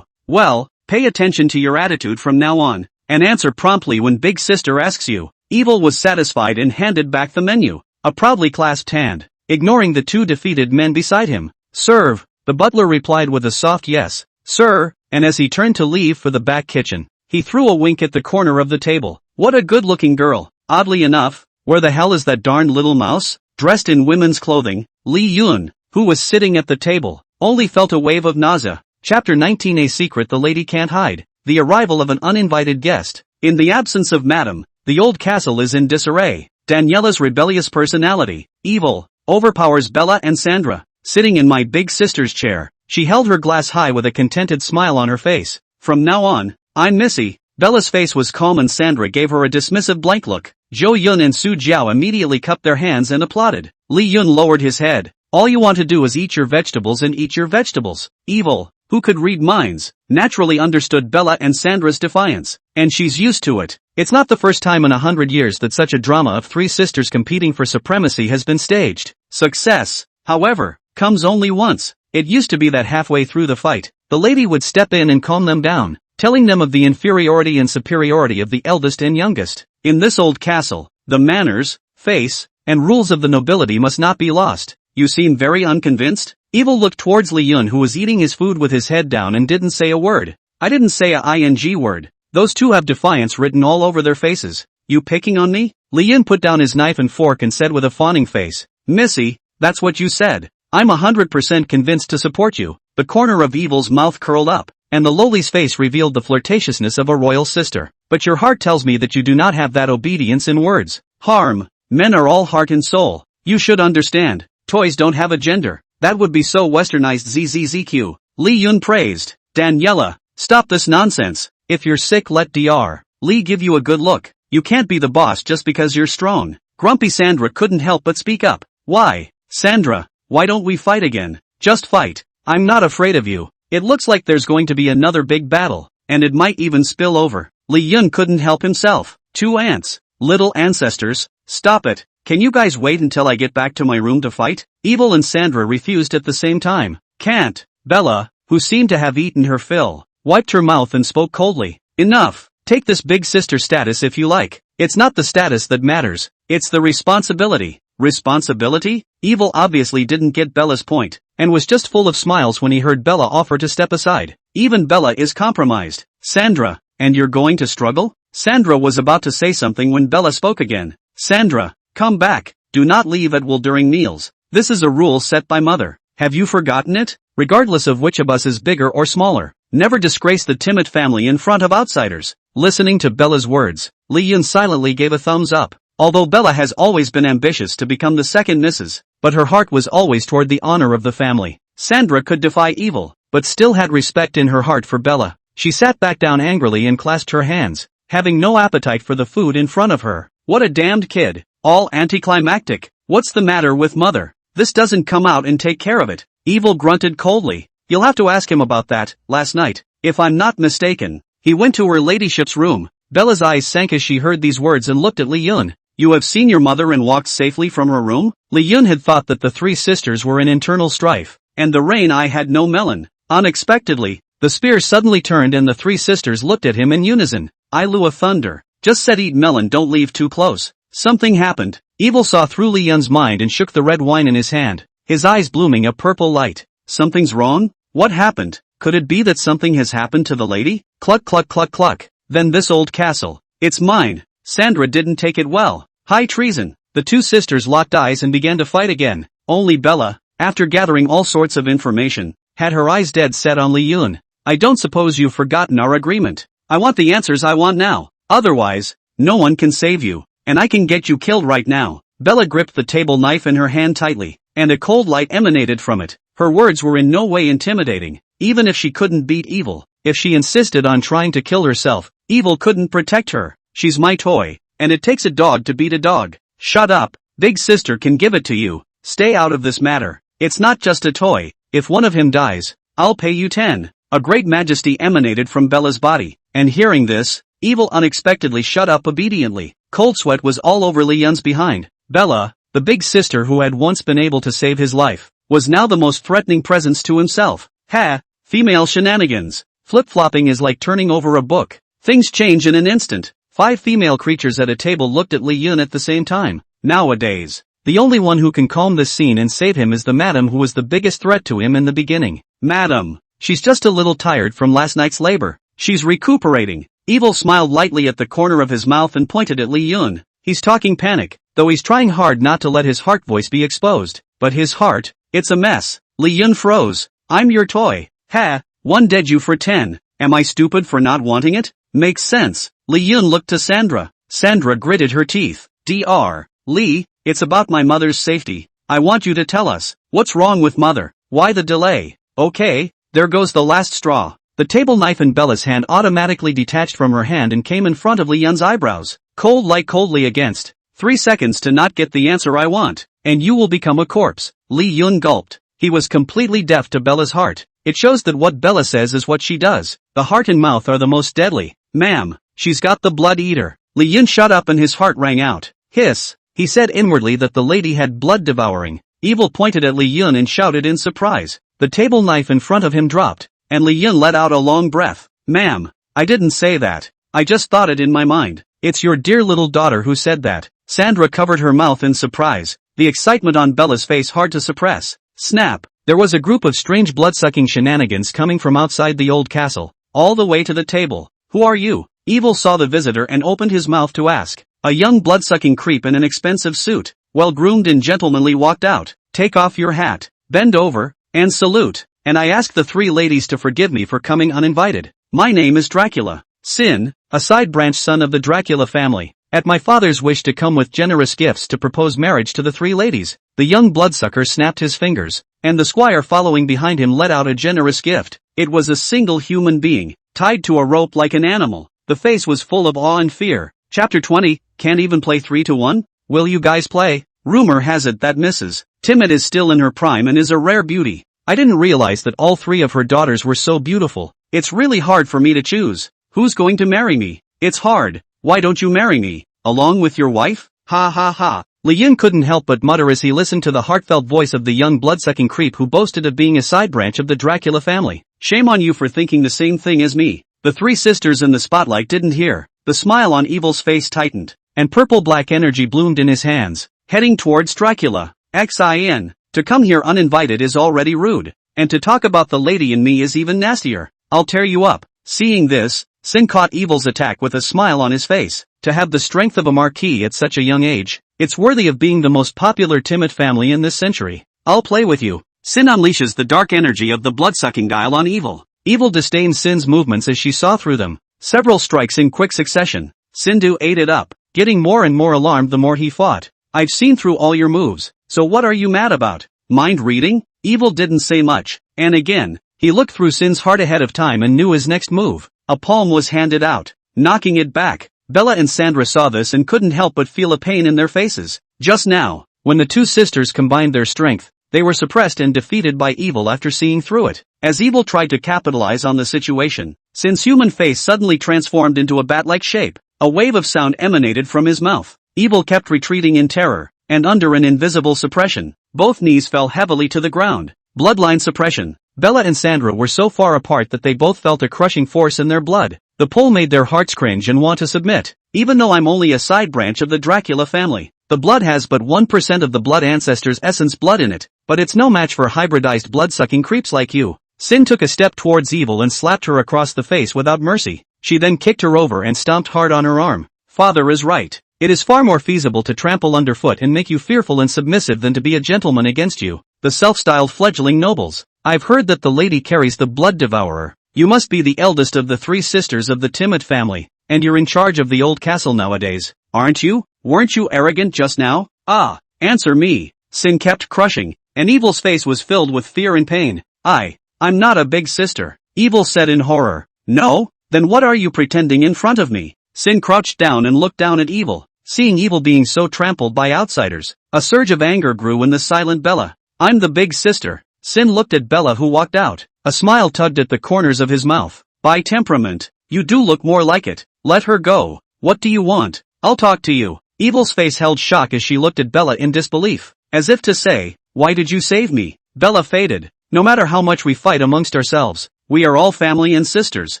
Well, pay attention to your attitude from now on, and answer promptly when big sister asks you. Evil was satisfied and handed back the menu, a proudly clasped hand, ignoring the two defeated men beside him. Serve, the butler replied with a soft yes, sir, and as he turned to leave for the back kitchen, he threw a wink at the corner of the table. What a good-looking girl. Oddly enough, where the hell is that darn little mouse? Dressed in women's clothing, Li Yun, who was sitting at the table, only felt a wave of nausea. Chapter 19. A secret the lady can't hide. The arrival of an uninvited guest. In the absence of Madam, the old castle is in disarray. Daniela's rebellious personality, Evil, overpowers Bella and Sandra. Sitting in my big sister's chair, she held her glass high with a contented smile on her face. From now on, I'm Missy. Bella's face was calm and Sandra gave her a dismissive blank look. Zhou Yun and Su Jiao immediately cupped their hands and applauded. Li Yun lowered his head. All you want to do is eat your vegetables and eat your vegetables. Evil, who could read minds, naturally understood Bella and Sandra's defiance. And she's used to it. It's not the first time in 100 years that such a drama of three sisters competing for supremacy has been staged. Success, however, comes only once. It used to be that halfway through the fight, the lady would step in and calm them down, telling them of the inferiority and superiority of the eldest and youngest. In this old castle, the manners, face, and rules of the nobility must not be lost. You seem very unconvinced? Evil looked towards Li Yun, who was eating his food with his head down and didn't say a word. I didn't say a ing word. Those two have defiance written all over their faces. You picking on me? Li Yun put down his knife and fork and said with a fawning face, Missy, that's what you said. I'm 100% convinced to support you. The corner of Evil's mouth curled up, and the lowly's face revealed the flirtatiousness of a royal sister. But your heart tells me that you do not have that obedience in words. Harm. Men are all heart and soul. You should understand. Toys don't have a gender. That would be so westernized. ZZZQ. Li Yun praised. Daniela, stop this nonsense. If you're sick, let Dr. Li give you a good look. You can't be the boss just because you're strong. Grumpy Sandra couldn't help but speak up. Why, Sandra, why don't we fight again? Just fight. I'm not afraid of you. It looks like there's going to be another big battle, and it might even spill over. Li Yun couldn't help himself. Two ants. Little ancestors. Stop it. Can you guys wait until I get back to my room to fight? Evil and Sandra refused at the same time. Can't. Bella, who seemed to have eaten her fill, wiped her mouth and spoke coldly. Enough. Take this big sister status if you like. It's not the status that matters, it's the responsibility. Responsibility? Evil obviously didn't get Bella's point, and was just full of smiles when he heard Bella offer to step aside. Even Bella is compromised. Sandra, and you're going to struggle? Sandra was about to say something when Bella spoke again. Sandra, come back. Do not leave at will during meals. This is a rule set by mother. Have you forgotten it? Regardless of which of us is bigger or smaller, never disgrace the Timid family in front of outsiders. Listening to Bella's words, Lee-Yun silently gave a thumbs up. Although Bella has always been ambitious to become the second Mrs., but her heart was always toward the honor of the family. Sandra could defy evil, but still had respect in her heart for Bella. She sat back down angrily and clasped her hands, having no appetite for the food in front of her. What a damned kid. All anticlimactic. What's the matter with mother? This doesn't come out and take care of it. Evil grunted coldly. You'll have to ask him about that. Last night, if I'm not mistaken, he went to her ladyship's room. Bella's eyes sank as she heard these words and looked at Lee-Yun. You have seen your mother and walked safely from her room? Lee-Yun had thought that the three sisters were in internal strife, and the rain eye had no melon. Unexpectedly, the spear suddenly turned and the three sisters looked at him in unison. Ilu of Thunder. Just said eat melon, don't leave too close. Something happened. Evil saw through Lee-Yun's mind and shook the red wine in his hand, his eyes blooming a purple light. Something's wrong? What happened? Could it be that something has happened to the lady? Cluck cluck cluck cluck. Then this old castle. It's mine. Sandra didn't take it well. High treason. The two sisters locked eyes and began to fight again. Only Bella, after gathering all sorts of information, had her eyes dead set on Lee-Yun. I don't suppose you've forgotten our agreement. I want the answers I want now. Otherwise, no one can save you, and I can get you killed right now. Bella gripped the table knife in her hand tightly, and a cold light emanated from it. Her words were in no way intimidating. Even if she couldn't beat evil, if she insisted on trying to kill herself, evil couldn't protect her. She's my toy, and it takes a dog to beat a dog. Shut up. Big sister can give it to you. Stay out of this matter. It's not just a toy. If one of him dies, I'll pay you 10. A great majesty emanated from Bella's body, and hearing this, evil unexpectedly shut up obediently. Cold sweat was all over Lee-Yun's behind. Bella, the big sister who had once been able to save his life, was now the most threatening presence to himself. Ha! Female shenanigans. Flip-flopping is like turning over a book. Things change in an instant. 5 female creatures at a table looked at Lee-Yun at the same time. Nowadays, the only one who can calm this scene and save him is the madam who was the biggest threat to him in the beginning. Madam. She's just a little tired from last night's labor. She's recuperating. Evil smiled lightly at the corner of his mouth and pointed at Lee-Yun. He's talking panic, though he's trying hard not to let his heart voice be exposed. But his heart, it's a mess. Lee-Yun froze. I'm your toy. Ha, one dead you for 10. Am I stupid for not wanting it? Makes sense. Lee-Yun looked to Sandra. Sandra gritted her teeth. Dr. Lee, it's about my mother's safety. I want you to tell us. What's wrong with mother? Why the delay? Okay, there goes the last straw. The table knife in Bella's hand automatically detached from her hand and came in front of Lee-Yun's eyebrows. Cold light coldly against. 3 seconds to not get the answer I want, and you will become a corpse. Lee-Yun gulped. He was completely deaf to Bella's heart. It shows that what Bella says is what she does. The heart and mouth are the most deadly. Ma'am, she's got the blood eater. Lee-Yun shut up and his heart rang out. Hiss. He said inwardly that the lady had blood devouring. Evil pointed at Lee-Yun and shouted in surprise. The table knife in front of him dropped, and Lee-Yun let out a long breath. Ma'am, I didn't say that. I just thought it in my mind. It's your dear little daughter who said that. Sandra covered her mouth in surprise, the excitement on Bella's face hard to suppress. Snap. There was a group of strange blood-sucking shenanigans coming from outside the old castle, all the way to the table. Who are you? Evil saw the visitor and opened his mouth to ask. A young blood-sucking creep in an expensive suit, well-groomed and gentlemanly, walked out. Take off your hat, bend over, and salute. And I ask the 3 ladies to forgive me for coming uninvited. My name is Dracula. Sin, a side-branch son of the Dracula family. At my father's wish to come with generous gifts to propose marriage to the 3 ladies. The young bloodsucker snapped his fingers, and the squire following behind him let out a generous gift. It was a single human being, tied to a rope like an animal. The face was full of awe and fear. Chapter 20, can't even play 3 to 1? Will you guys play? Rumor has it that Mrs. Timid is still in her prime and is a rare beauty. I didn't realize that all 3 of her daughters were so beautiful. It's really hard for me to choose. Who's going to marry me? It's hard. Why don't you marry me? Along with your wife? Ha ha ha. Lee-Yun couldn't help but mutter as he listened to the heartfelt voice of the young blood-sucking creep who boasted of being a side branch of the Dracula family. Shame on you for thinking the same thing as me. The three sisters in the spotlight didn't hear. The smile on Evil's face tightened, and purple-black energy bloomed in his hands, heading towards Dracula. Xin. To come here uninvited is already rude, and to talk about the lady in me is even nastier. I'll tear you up. Seeing this, Sin caught Evil's attack with a smile on his face. To have the strength of a marquis at such a young age, it's worthy of being the most popular timid family in this century. I'll play with you. Sin unleashes the dark energy of the blood-sucking dial on Evil. Evil disdained Sin's movements as she saw through them. Several strikes in quick succession. Sindu ate it up, getting more and more alarmed the more he fought. I've seen through all your moves, so what are you mad about? Mind reading? Evil didn't say much, and again, he looked through Sin's heart ahead of time and knew his next move. A palm was handed out, knocking it back. Bella and Sandra saw this and couldn't help but feel a pain in their faces. Just now, when the two sisters combined their strength, they were suppressed and defeated by Evil after seeing through it. As Evil tried to capitalize on the situation, Sin's human face suddenly transformed into a bat-like shape. A wave of sound emanated from his mouth. Evil kept retreating in terror, and under an invisible suppression, both knees fell heavily to the ground. Bloodline suppression. Bella and Sandra were so far apart that they both felt a crushing force in their blood. The pull made their hearts cringe and want to submit. Even though I'm only a side branch of the Dracula family, the blood has but 1% of the blood ancestors' essence blood in it, but it's no match for hybridized blood-sucking creeps like you. Sin took a step towards Evil and slapped her across the face without mercy. She then kicked her over and stomped hard on her arm. Father is right. It is far more feasible to trample underfoot and make you fearful and submissive than to be a gentleman against you, the self-styled fledgling nobles. I've heard that the lady carries the blood devourer. You must be the eldest of the three sisters of the Timid family, and you're in charge of the old castle nowadays, aren't you? Weren't you arrogant just now? Ah, answer me. Sin kept crushing, and Evil's face was filled with fear and pain. I'm not a big sister, Evil said in horror. No? Then what are you pretending in front of me? Sin crouched down and looked down at Evil. Seeing Evil being so trampled by outsiders, a surge of anger grew in the silent Bella. I'm the big sister. Sin looked at Bella, who walked out. A smile tugged at the corners of his mouth. By temperament, you do look more like it. Let her go. What do you want? I'll talk to you. Evil's face held shock as she looked at Bella in disbelief, as if to say, why did you save me? Bella faded. No matter how much we fight amongst ourselves, we are all family and sisters.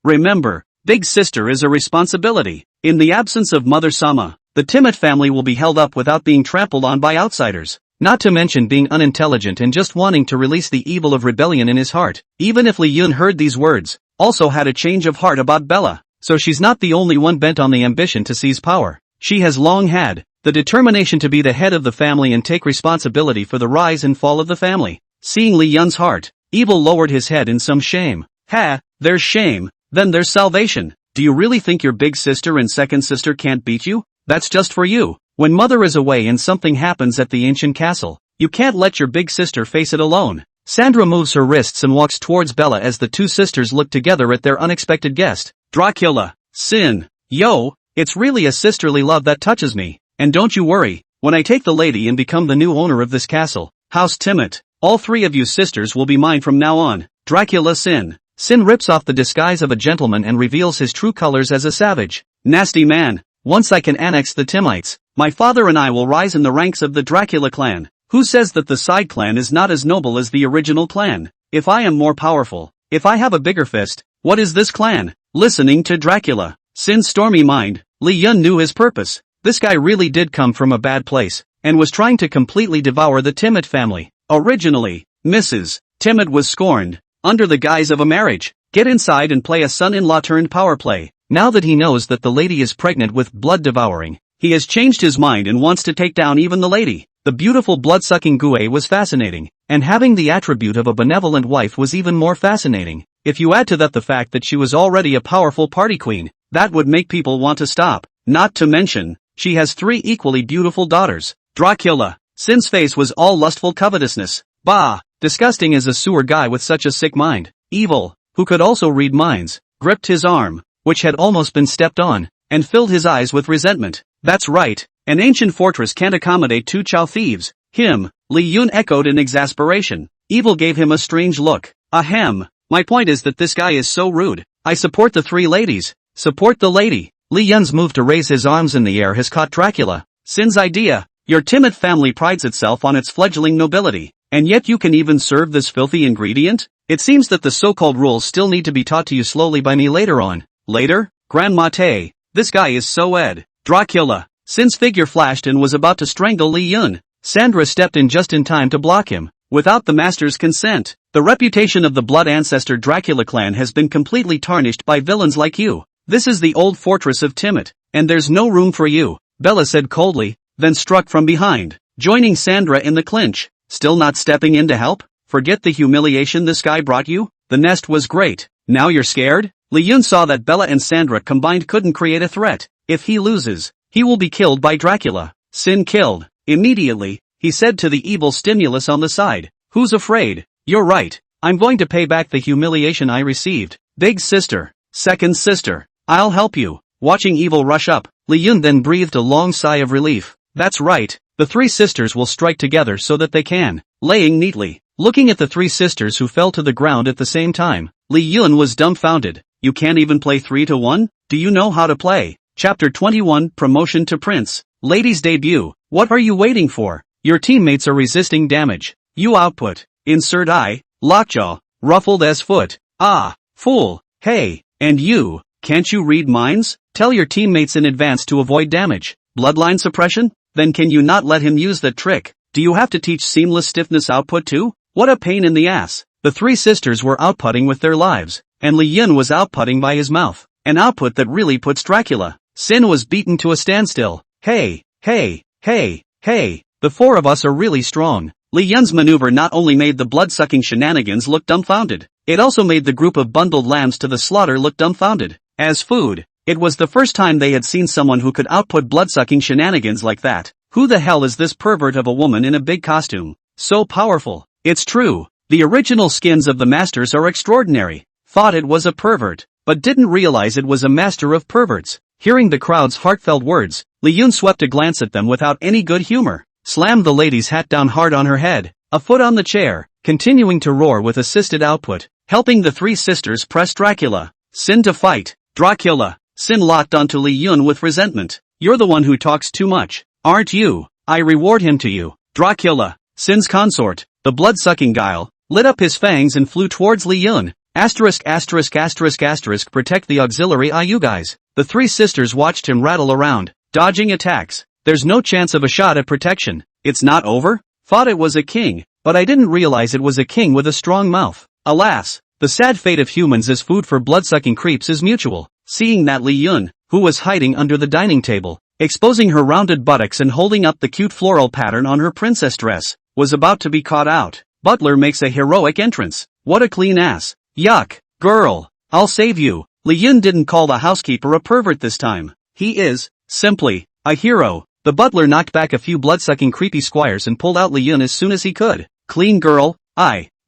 Remember, big sister is a responsibility. In the absence of Mother Sama, the Timid family will be held up without being trampled on by outsiders. Not to mention being unintelligent and just wanting to release the evil of rebellion in his heart. Even if Li Yun heard these words, also had a change of heart about Bella, so she's not the only one bent on the ambition to seize power. She has long had the determination to be the head of the family and take responsibility for the rise and fall of the family. Seeing Li Yun's heart, Evil lowered his head in some shame. Ha, there's shame, then there's salvation. Do you really think your big sister and second sister can't beat you? That's just for you. When mother is away and something happens at the ancient castle, you can't let your big sister face it alone. Sandra moves her wrists and walks towards Bella as the two sisters look together at their unexpected guest. Dracula, Sin, yo, it's really a sisterly love that touches me. And don't you worry, when I take the lady and become the new owner of this castle, House Timid, all three of you sisters will be mine from now on. Dracula Sin. Sin rips off the disguise of a gentleman and reveals his true colors as a savage. Nasty man. Once I can annex the Timites, my father and I will rise in the ranks of the Dracula clan. Who says that the side clan is not as noble as the original clan? If I am more powerful, if I have a bigger fist, what is this clan? Listening to Dracula, Sin's stormy mind, Li Yun knew his purpose. This guy really did come from a bad place, and was trying to completely devour the Timid family. Originally, Mrs. Timid was scorned, under the guise of a marriage. Get inside and play a son-in-law turned power play. Now that he knows that the lady is pregnant with blood devouring, he has changed his mind and wants to take down even the lady. The beautiful blood-sucking Gue was fascinating, and having the attribute of a benevolent wife was even more fascinating. If you add to that the fact that she was already a powerful party queen, that would make people want to stop. Not to mention, she has 3 equally beautiful daughters. Dracula. Sin's face was all lustful covetousness. Bah, disgusting as a sewer guy with such a sick mind. Evil, who could also read minds, gripped his arm, which had almost been stepped on, and filled his eyes with resentment. That's right, an ancient fortress can't accommodate 2 chow thieves. Him, Li Yun echoed in exasperation. Evil gave him a strange look. Ahem, my point is that this guy is so rude. I support the 3 ladies. Support the lady. Li Yun's move to raise his arms in the air has caught Dracula. Sin's idea. Your Timid family prides itself on its fledgling nobility, and yet you can even serve this filthy ingredient? It seems that the so-called rules still need to be taught to you slowly by me later on. Later? Grandma Tay. This guy is so Ed. Dracula. Sin's figure flashed and was about to strangle Li Yun. Sandra stepped in just in time to block him. Without the master's consent, the reputation of the blood ancestor Dracula clan has been completely tarnished by villains like you. This is the old fortress of Timmit, and there's no room for you, Bella said coldly, then struck from behind, joining Sandra in the clinch. Still not stepping in to help? Forget the humiliation this guy brought you? The nest was great. Now you're scared? Li Yun saw that Bella and Sandra combined couldn't create a threat. If he loses, he will be killed by Dracula. Sin killed. Immediately, he said to the evil stimulus on the side. Who's afraid? You're right. I'm going to pay back the humiliation I received. Big sister. Second sister. I'll help you. Watching evil rush up, Li Yun then breathed a long sigh of relief. That's right. The three sisters will strike together so that they can. Laying neatly. Looking at the three sisters who fell to the ground at the same time, Li Yun was dumbfounded. You can't even play 3-1? Do you know how to play? Chapter 21 Promotion to Prince. Ladies debut. What are you waiting for? Your teammates are resisting damage. You output. Insert eye. Lockjaw. Ruffled as foot. Ah. Fool. Hey. And you. Can't you read minds? Tell your teammates in advance to avoid damage. Bloodline suppression? Then can you not let him use that trick? Do you have to teach seamless stiffness output too? What a pain in the ass. The three sisters were outputting with their lives, and Li Yun was outputting by his mouth. An output that really puts Dracula. Sin was beaten to a standstill. Hey, hey, hey, hey. The four of us are really strong. Li Yun's maneuver not only made the blood-sucking shenanigans look dumbfounded, it also made the group of bundled lambs to the slaughter look dumbfounded. As food, it was the first time they had seen someone who could output blood-sucking shenanigans like that. Who the hell is this pervert of a woman in a big costume? So powerful. It's true. The original skins of the masters are extraordinary. Thought it was a pervert, but didn't realize it was a master of perverts. Hearing the crowd's heartfelt words, Li Yun swept a glance at them without any good humor, slammed the lady's hat down hard on her head, a foot on the chair, continuing to roar with assisted output, helping the three sisters press Dracula. Sin to fight. Dracula. Sin locked onto Li Yun with resentment. You're the one who talks too much, aren't you? I reward him to you. Dracula. Sin's consort, the blood-sucking guile, lit up his fangs and flew towards Li Yun. Protect the auxiliary eye you guys. The three sisters watched him rattle around, dodging attacks. There's no chance of a shot at protection. It's not over? Thought it was a king, but I didn't realize it was a king with a strong mouth. Alas, the sad fate of humans as food for blood-sucking creeps is mutual. Seeing that Li Yun, who was hiding under the dining table, exposing her rounded buttocks and holding up the cute floral pattern on her princess dress, was about to be caught out, Butler makes a heroic entrance. What a clean ass. Yuck. Girl. I'll save you. Li Yun didn't call the housekeeper a pervert this time. He is, simply, a hero. The butler knocked back a few blood-sucking creepy squires and pulled out Li Yun as soon as he could. Clean girl.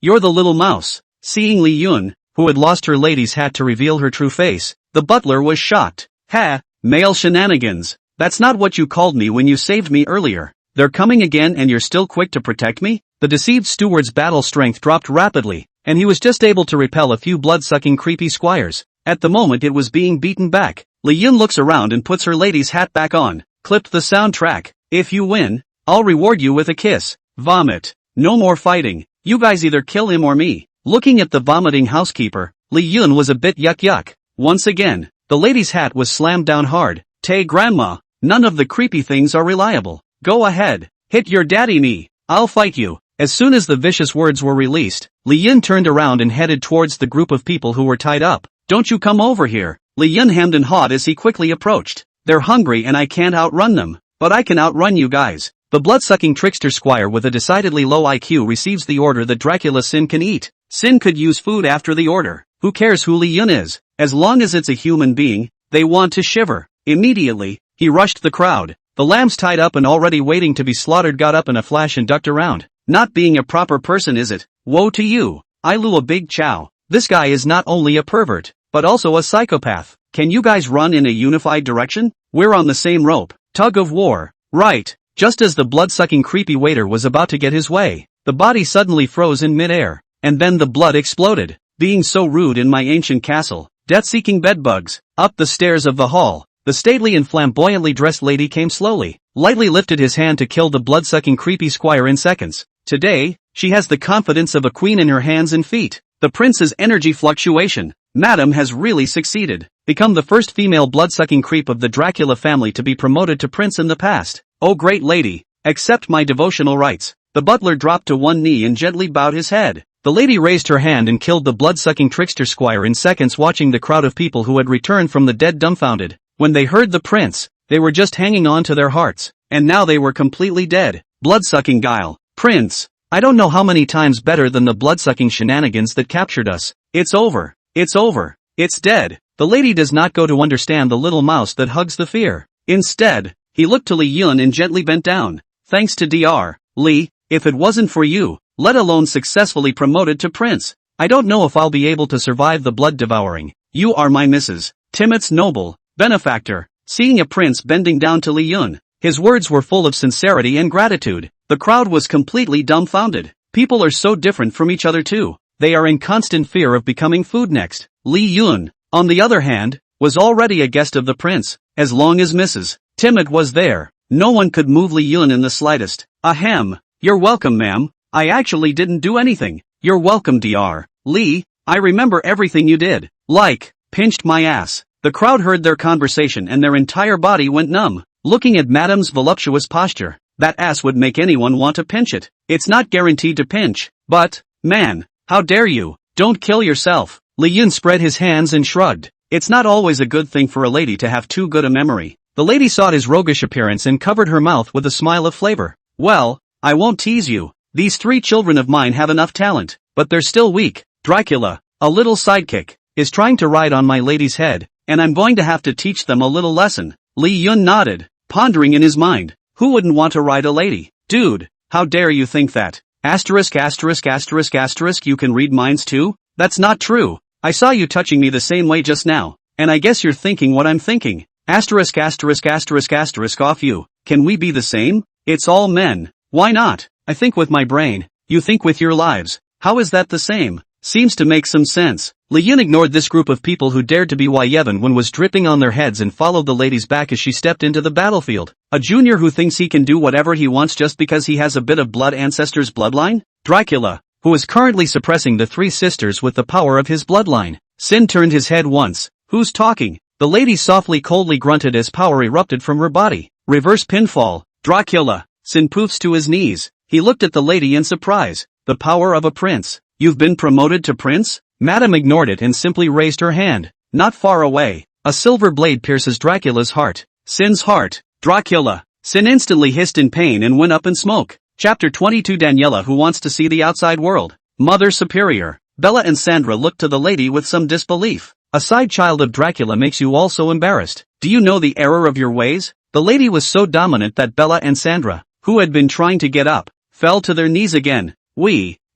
You're the little mouse. Seeing Li Yun, who had lost her lady's hat to reveal her true face, the butler was shocked. Ha, male shenanigans. That's not what you called me when you saved me earlier. They're coming again and you're still quick to protect me? The deceived steward's battle strength dropped rapidly, and he was just able to repel a few blood-sucking creepy squires. At the moment it was being beaten back. Li Yun looks around and puts her lady's hat back on. Clipped the soundtrack. If you win, I'll reward you with a kiss. Vomit. No more fighting. You guys either kill him or me. Looking at the vomiting housekeeper, Li Yun was a bit yuck. Once again, the lady's hat was slammed down hard. Tay grandma, none of the creepy things are reliable. Go ahead. Hit your daddy knee. I'll fight you. As soon as the vicious words were released, Li Yun turned around and headed towards the group of people who were tied up. Don't you come over here. Li Yun hemmed and hawed as he quickly approached. They're hungry and I can't outrun them, but I can outrun you guys. The blood-sucking trickster squire with a decidedly low IQ receives the order that Dracula Sin can eat. Sin could use food after the order. Who cares who Li Yun is? As long as it's a human being, they want to shiver. Immediately, he rushed the crowd. The lambs tied up and already waiting to be slaughtered got up in a flash and ducked around. Not being a proper person, is it? Woe to you. I Lu a big chow. This guy is not only a pervert, but also a psychopath. Can you guys run in a unified direction? We're on the same rope. Tug of war. Right. Just as the blood-sucking creepy waiter was about to get his way, the body suddenly froze in midair, and then the blood exploded. Being so rude in my ancient castle. Death-seeking bedbugs. Up the stairs of the hall, the stately and flamboyantly dressed lady came slowly, lightly lifted his hand to kill the blood-sucking creepy squire in seconds. Today, she has the confidence of a queen in her hands and feet. The prince's energy fluctuation. Madam has really succeeded. Become the first female blood-sucking creep of the Dracula family to be promoted to prince in the past. Oh great lady, accept my devotional rites. The butler dropped to one knee and gently bowed his head. The lady raised her hand and killed the blood-sucking trickster squire in seconds, watching the crowd of people who had returned from the dead dumbfounded. When they heard the prince, they were just hanging on to their hearts, and now they were completely dead. Blood-sucking guile. Prince, I don't know how many times better than the blood-sucking shenanigans that captured us. It's over. It's over. It's dead. The lady does not go to understand the little mouse that hugs the fear. Instead, he looked to Li Yun and gently bent down. Thanks to Dr. Li, if it wasn't for you, let alone successfully promoted to prince, I don't know if I'll be able to survive the blood devouring. You are my Mrs. Timot's noble benefactor. Seeing a prince bending down to Li Yun, his words were full of sincerity and gratitude. The crowd was completely dumbfounded. People are so different from each other too. They are in constant fear of becoming food next. Li Yun, on the other hand, was already a guest of the prince. As long as Mrs. Timot was there, no one could move Li Yun in the slightest. Ahem. You're welcome, ma'am. I actually didn't do anything. You're welcome, Dr. Li. I remember everything you did. Like, pinched my ass. The crowd heard their conversation and their entire body went numb. Looking at Madam's voluptuous posture, that ass would make anyone want to pinch it. It's not guaranteed to pinch, but, man, how dare you? Don't kill yourself. Li Yun spread his hands and shrugged. It's not always a good thing for a lady to have too good a memory. The lady saw his roguish appearance and covered her mouth with a smile of flavor. Well, I won't tease you. These 3 children of mine have enough talent, but they're still weak. Dracula, a little sidekick, is trying to ride on my lady's head, and I'm going to have to teach them a little lesson. Li Yun nodded, pondering in his mind. Who wouldn't want to ride a lady? Dude, how dare you think that? Asterisk asterisk asterisk asterisk, you can read minds too? That's not true. I saw you touching me the same way just now, and I guess you're thinking what I'm thinking. Asterisk asterisk asterisk asterisk off you. Can we be the same? It's all men. Why not? I think with my brain. You think with your lives. How is that the same? Seems to make some sense. Li Yun ignored this group of people who dared to be Yevon when was dripping on their heads and followed the lady's back as she stepped into the battlefield. A junior who thinks he can do whatever he wants just because he has a bit of blood ancestors' bloodline? Dracula, who is currently suppressing the 3 sisters with the power of his bloodline. Sin turned his head once. Who's talking? The lady softly coldly grunted as power erupted from her body. Reverse pinfall. Dracula. Sin poofs to his knees. He looked at the lady in surprise. The power of a prince. You've been promoted to prince? Madam ignored it and simply raised her hand. Not far away, a silver blade pierces Dracula's heart. Sin's heart. Dracula. Sin instantly hissed in pain and went up in smoke. Chapter 22. Daniela, who wants to see the outside world. Mother Superior. Bella and Sandra looked to the lady with some disbelief. A side child of Dracula makes you all so embarrassed. Do you know the error of your ways? The lady was so dominant that Bella and Sandra, who had been trying to get up, fell to their knees again.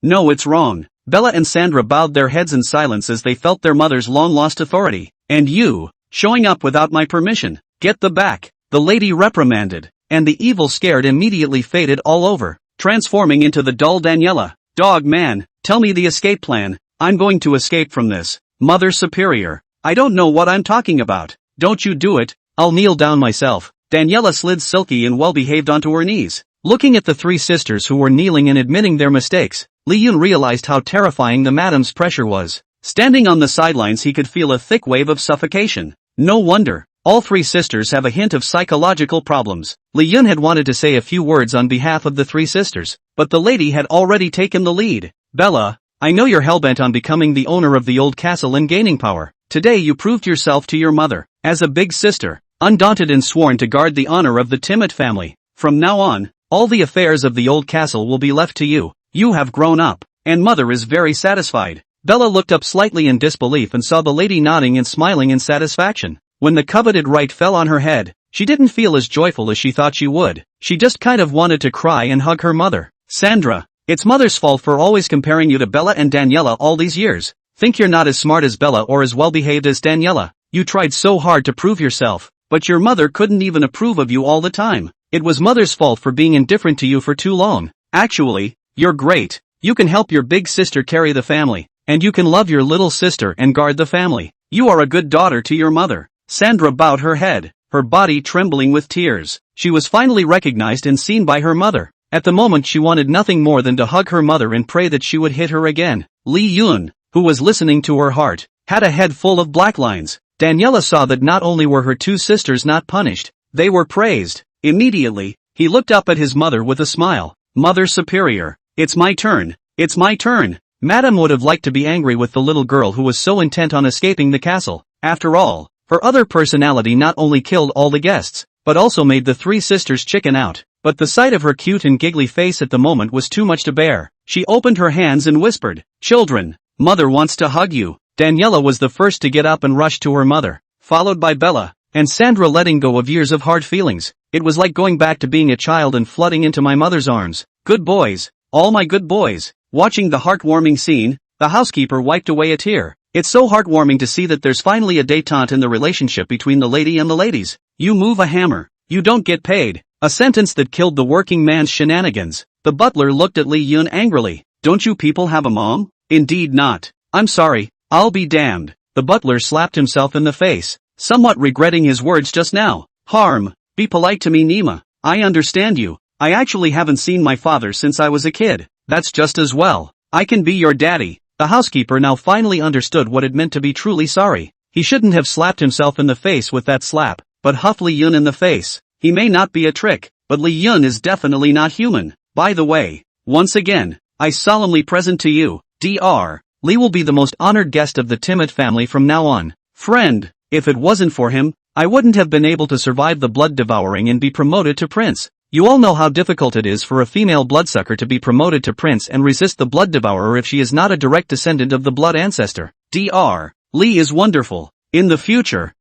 No, it's wrong. Bella and Sandra bowed their heads in silence as they felt their mother's long-lost authority. And you, showing up without my permission. Get the back, the lady reprimanded, and the evil scared immediately faded all over, transforming into the dull Daniela. Dog man, tell me the escape plan. I'm going to escape from this. Mother Superior, I don't know what I'm talking about. Don't you do it, I'll kneel down myself. Daniela slid silky and well-behaved onto her knees. Looking at the 3 sisters who were kneeling and admitting their mistakes, Li Yun realized how terrifying the madam's pressure was. Standing on the sidelines, he could feel a thick wave of suffocation. No wonder. All 3 sisters have a hint of psychological problems. Li Yun had wanted to say a few words on behalf of the 3 sisters, but the lady had already taken the lead. Bella, I know you're hellbent on becoming the owner of the old castle and gaining power. Today you proved yourself to your mother, as a big sister, undaunted and sworn to guard the honor of the Timot family. From now on, all the affairs of the old castle will be left to you. You have grown up, and mother is very satisfied. Bella looked up slightly in disbelief and saw the lady nodding and smiling in satisfaction. When the coveted right fell on her head, she didn't feel as joyful as she thought she would. She just kind of wanted to cry and hug her mother. Sandra, it's mother's fault for always comparing you to Bella and Daniela all these years. Think you're not as smart as Bella or as well-behaved as Daniela. You tried so hard to prove yourself, but your mother couldn't even approve of you all the time. It was mother's fault for being indifferent to you for too long. Actually, you're great. You can help your big sister carry the family, and you can love your little sister and guard the family. You are a good daughter to your mother. Sandra bowed her head, her body trembling with tears. She was finally recognized and seen by her mother. At the moment she wanted nothing more than to hug her mother and pray that she would hit her again. Li Yun, who was listening to her heart, had a head full of black lines. Daniela saw that not only were her two sisters not punished, they were praised. Immediately, he looked up at his mother with a smile. Mother Superior, it's my turn. It's my turn. Madame would have liked to be angry with the little girl who was so intent on escaping the castle. After all, her other personality not only killed all the guests, but also made the three sisters chicken out. But the sight of her cute and giggly face at the moment was too much to bear. She opened her hands and whispered, "Children, Mother wants to hug you." Daniela was the first to get up and rush to her mother, followed by Bella and Sandra, letting go of years of hard feelings. It was like going back to being a child and flooding into my mother's arms. Good boys, all my good boys. Watching the heartwarming scene, the housekeeper wiped away a tear. It's so heartwarming to see that there's finally a détente in the relationship between the lady and the ladies. You move a hammer, you don't get paid. A sentence that killed the working man's shenanigans. The butler looked at Li Yun angrily. Don't you people have a mom? Indeed not. I'm sorry, I'll be damned. The butler slapped himself in the face, somewhat regretting his words just now. Harm, be polite to me, Nima. I understand you. I actually haven't seen my father since I was a kid. That's just as well. I can be your daddy. The housekeeper now finally understood what it meant to be truly sorry. He shouldn't have slapped himself in the face with that slap, but huffed Li Yun in the face. He may not be a trick, but Li Yun is definitely not human. By the way, once again, I solemnly present to you, Dr. Li will be the most honored guest of the Timid family from now on. Friend, if it wasn't for him, I wouldn't have been able to survive the blood devouring and be promoted to prince. You all know how difficult it is for a female bloodsucker to be promoted to prince and resist the blood devourer if she is not a direct descendant of the blood ancestor. Dr. Li is wonderful. In the future,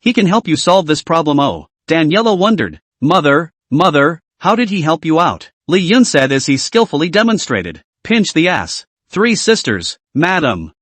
he can help you solve this problem. Oh, Daniela wondered. Mother, how did he help you out? Li Yun said as he skillfully demonstrated. Pinch the ass. Three sisters. Madam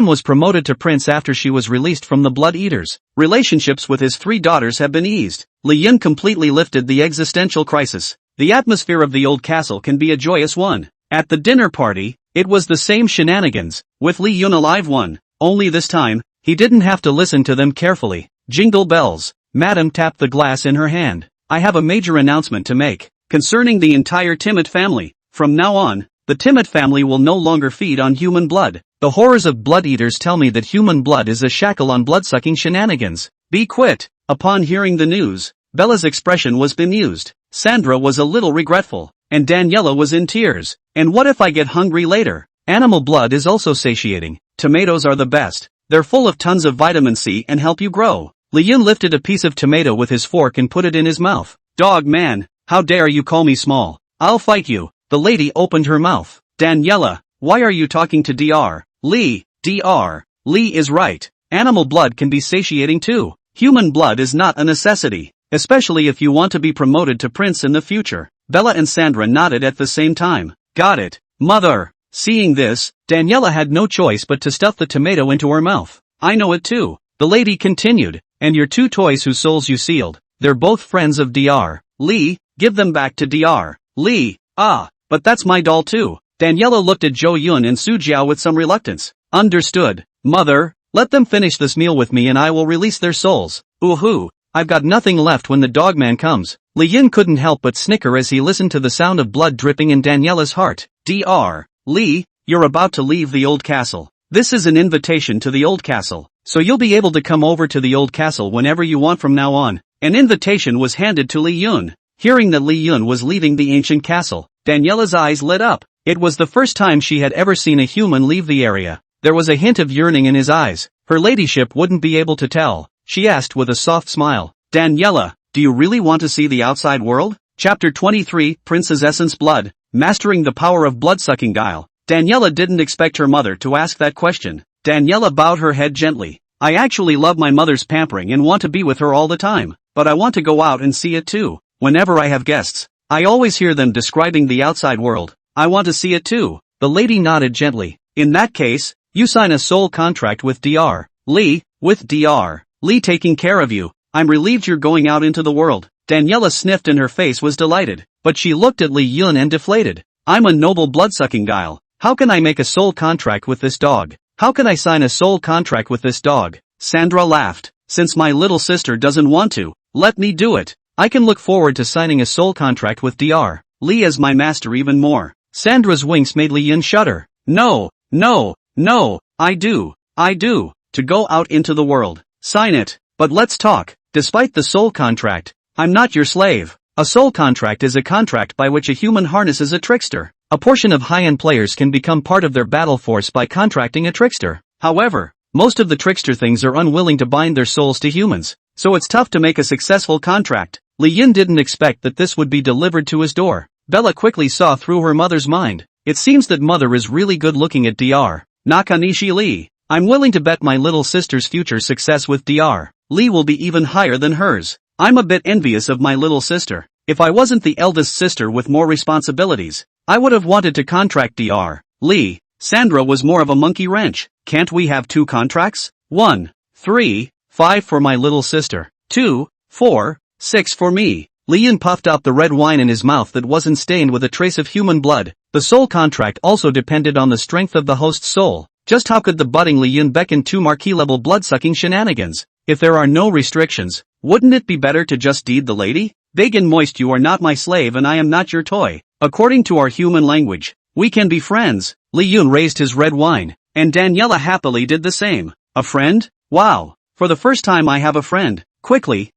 was promoted to prince after she was released from the Blood Eaters. Relationships with his three daughters have been eased. Li Yun completely lifted the existential crisis. The atmosphere of the old castle can be a joyous one. At the dinner party, it was the same shenanigans, with Li Yun a live one. Only this time, he didn't have to listen to them carefully. Jingle bells. Madam tapped the glass in her hand. I have a major announcement to make, concerning the entire Timid family. From now on, the Timid family will no longer feed on human blood. The horrors of blood eaters tell me that human blood is a shackle on blood-sucking shenanigans. Be quit. Upon hearing the news, Bella's expression was bemused. Sandra was a little regretful, and Daniela was in tears. And what if I get hungry later? Animal blood is also satiating. Tomatoes are the best. They're full of tons of vitamin C and help you grow. Li Yun lifted a piece of tomato with his fork and put it in his mouth. Dog man, how dare you call me small? I'll fight you. The lady opened her mouth. Daniela, why are you talking to Dr. Li? Dr. Li is right. Animal blood can be satiating too. Human blood is not a necessity, especially if you want to be promoted to prince in the future. Bella and Sandra nodded at the same time. Got it, mother. Seeing this, Daniela had no choice but to stuff the tomato into her mouth. I know it too. The lady continued. And your two toys whose souls you sealed, they're both friends of Dr. Li, give them back to Dr. Li. But that's my doll too. Daniela looked at Zhou Yun and Su Jiao with some reluctance. Understood, mother, let them finish this meal with me and I will release their souls. Ooh, I've got nothing left when the dogman comes. Li Yun couldn't help but snicker as he listened to the sound of blood dripping in Daniela's heart. Dr. Li, you're about to leave the old castle. This is an invitation to the old castle. So you'll be able to come over to the old castle whenever you want from now on. An invitation was handed to Li Yun. Hearing that Li Yun was leaving the ancient castle, Daniela's eyes lit up. It was the first time she had ever seen a human leave the area. There was a hint of yearning in his eyes. Her ladyship wouldn't be able to tell. She asked with a soft smile. Daniela, do you really want to see the outside world? Chapter 23, Prince's Essence Blood, Mastering the Power of Blood-Sucking Guile. Daniela didn't expect her mother to ask that question. Daniela bowed her head gently. I actually love my mother's pampering and want to be with her all the time, but I want to go out and see it too. Whenever I have guests, I always hear them describing the outside world. I want to see it too. The lady nodded gently. In that case, you sign a soul contract with Dr. Li, with Dr. Li taking care of you. I'm relieved you're going out into the world. Daniela sniffed and her face was delighted, but she looked at Li Yun and deflated. I'm a noble blood-sucking guile. How can I make a soul contract with this dog? How can I sign a soul contract with this dog? Sandra laughed. Since my little sister doesn't want to, let me do it. I can look forward to signing a soul contract with Dr. Li as my master even more. Sandra's winks made Li Yun shudder. No, I do. To go out into the world. Sign it. But let's talk. Despite the soul contract, I'm not your slave. A soul contract is a contract by which a human harnesses a trickster. A portion of high-end players can become part of their battle force by contracting a trickster. However, most of the trickster things are unwilling to bind their souls to humans, so it's tough to make a successful contract. Li Yun didn't expect that this would be delivered to his door. Bella quickly saw through her mother's mind. It seems that mother is really good looking at Dr. Nakanishi Lee. I'm willing to bet my little sister's future success with Dr. Lee will be even higher than hers. I'm a bit envious of my little sister. If I wasn't the eldest sister with more responsibilities, I would have wanted to contract Dr. Lee. Sandra was more of a monkey wrench. Can't we have 2 contracts? 1, 3, 5 for my little sister. 2, 4, 6 for me. Li Yun puffed out the red wine in his mouth that wasn't stained with a trace of human blood. The soul contract also depended on the strength of the host's soul. Just how could the budding Li Yun beckon 2 marquee-level blood-sucking shenanigans? If there are no restrictions, wouldn't it be better to just deed the lady? Vague and moist, you are not my slave and I am not your toy. According to our human language, we can be friends. Li Yun raised his red wine, and Daniela happily did the same. A friend? Wow. For the first time I have a friend. Quickly,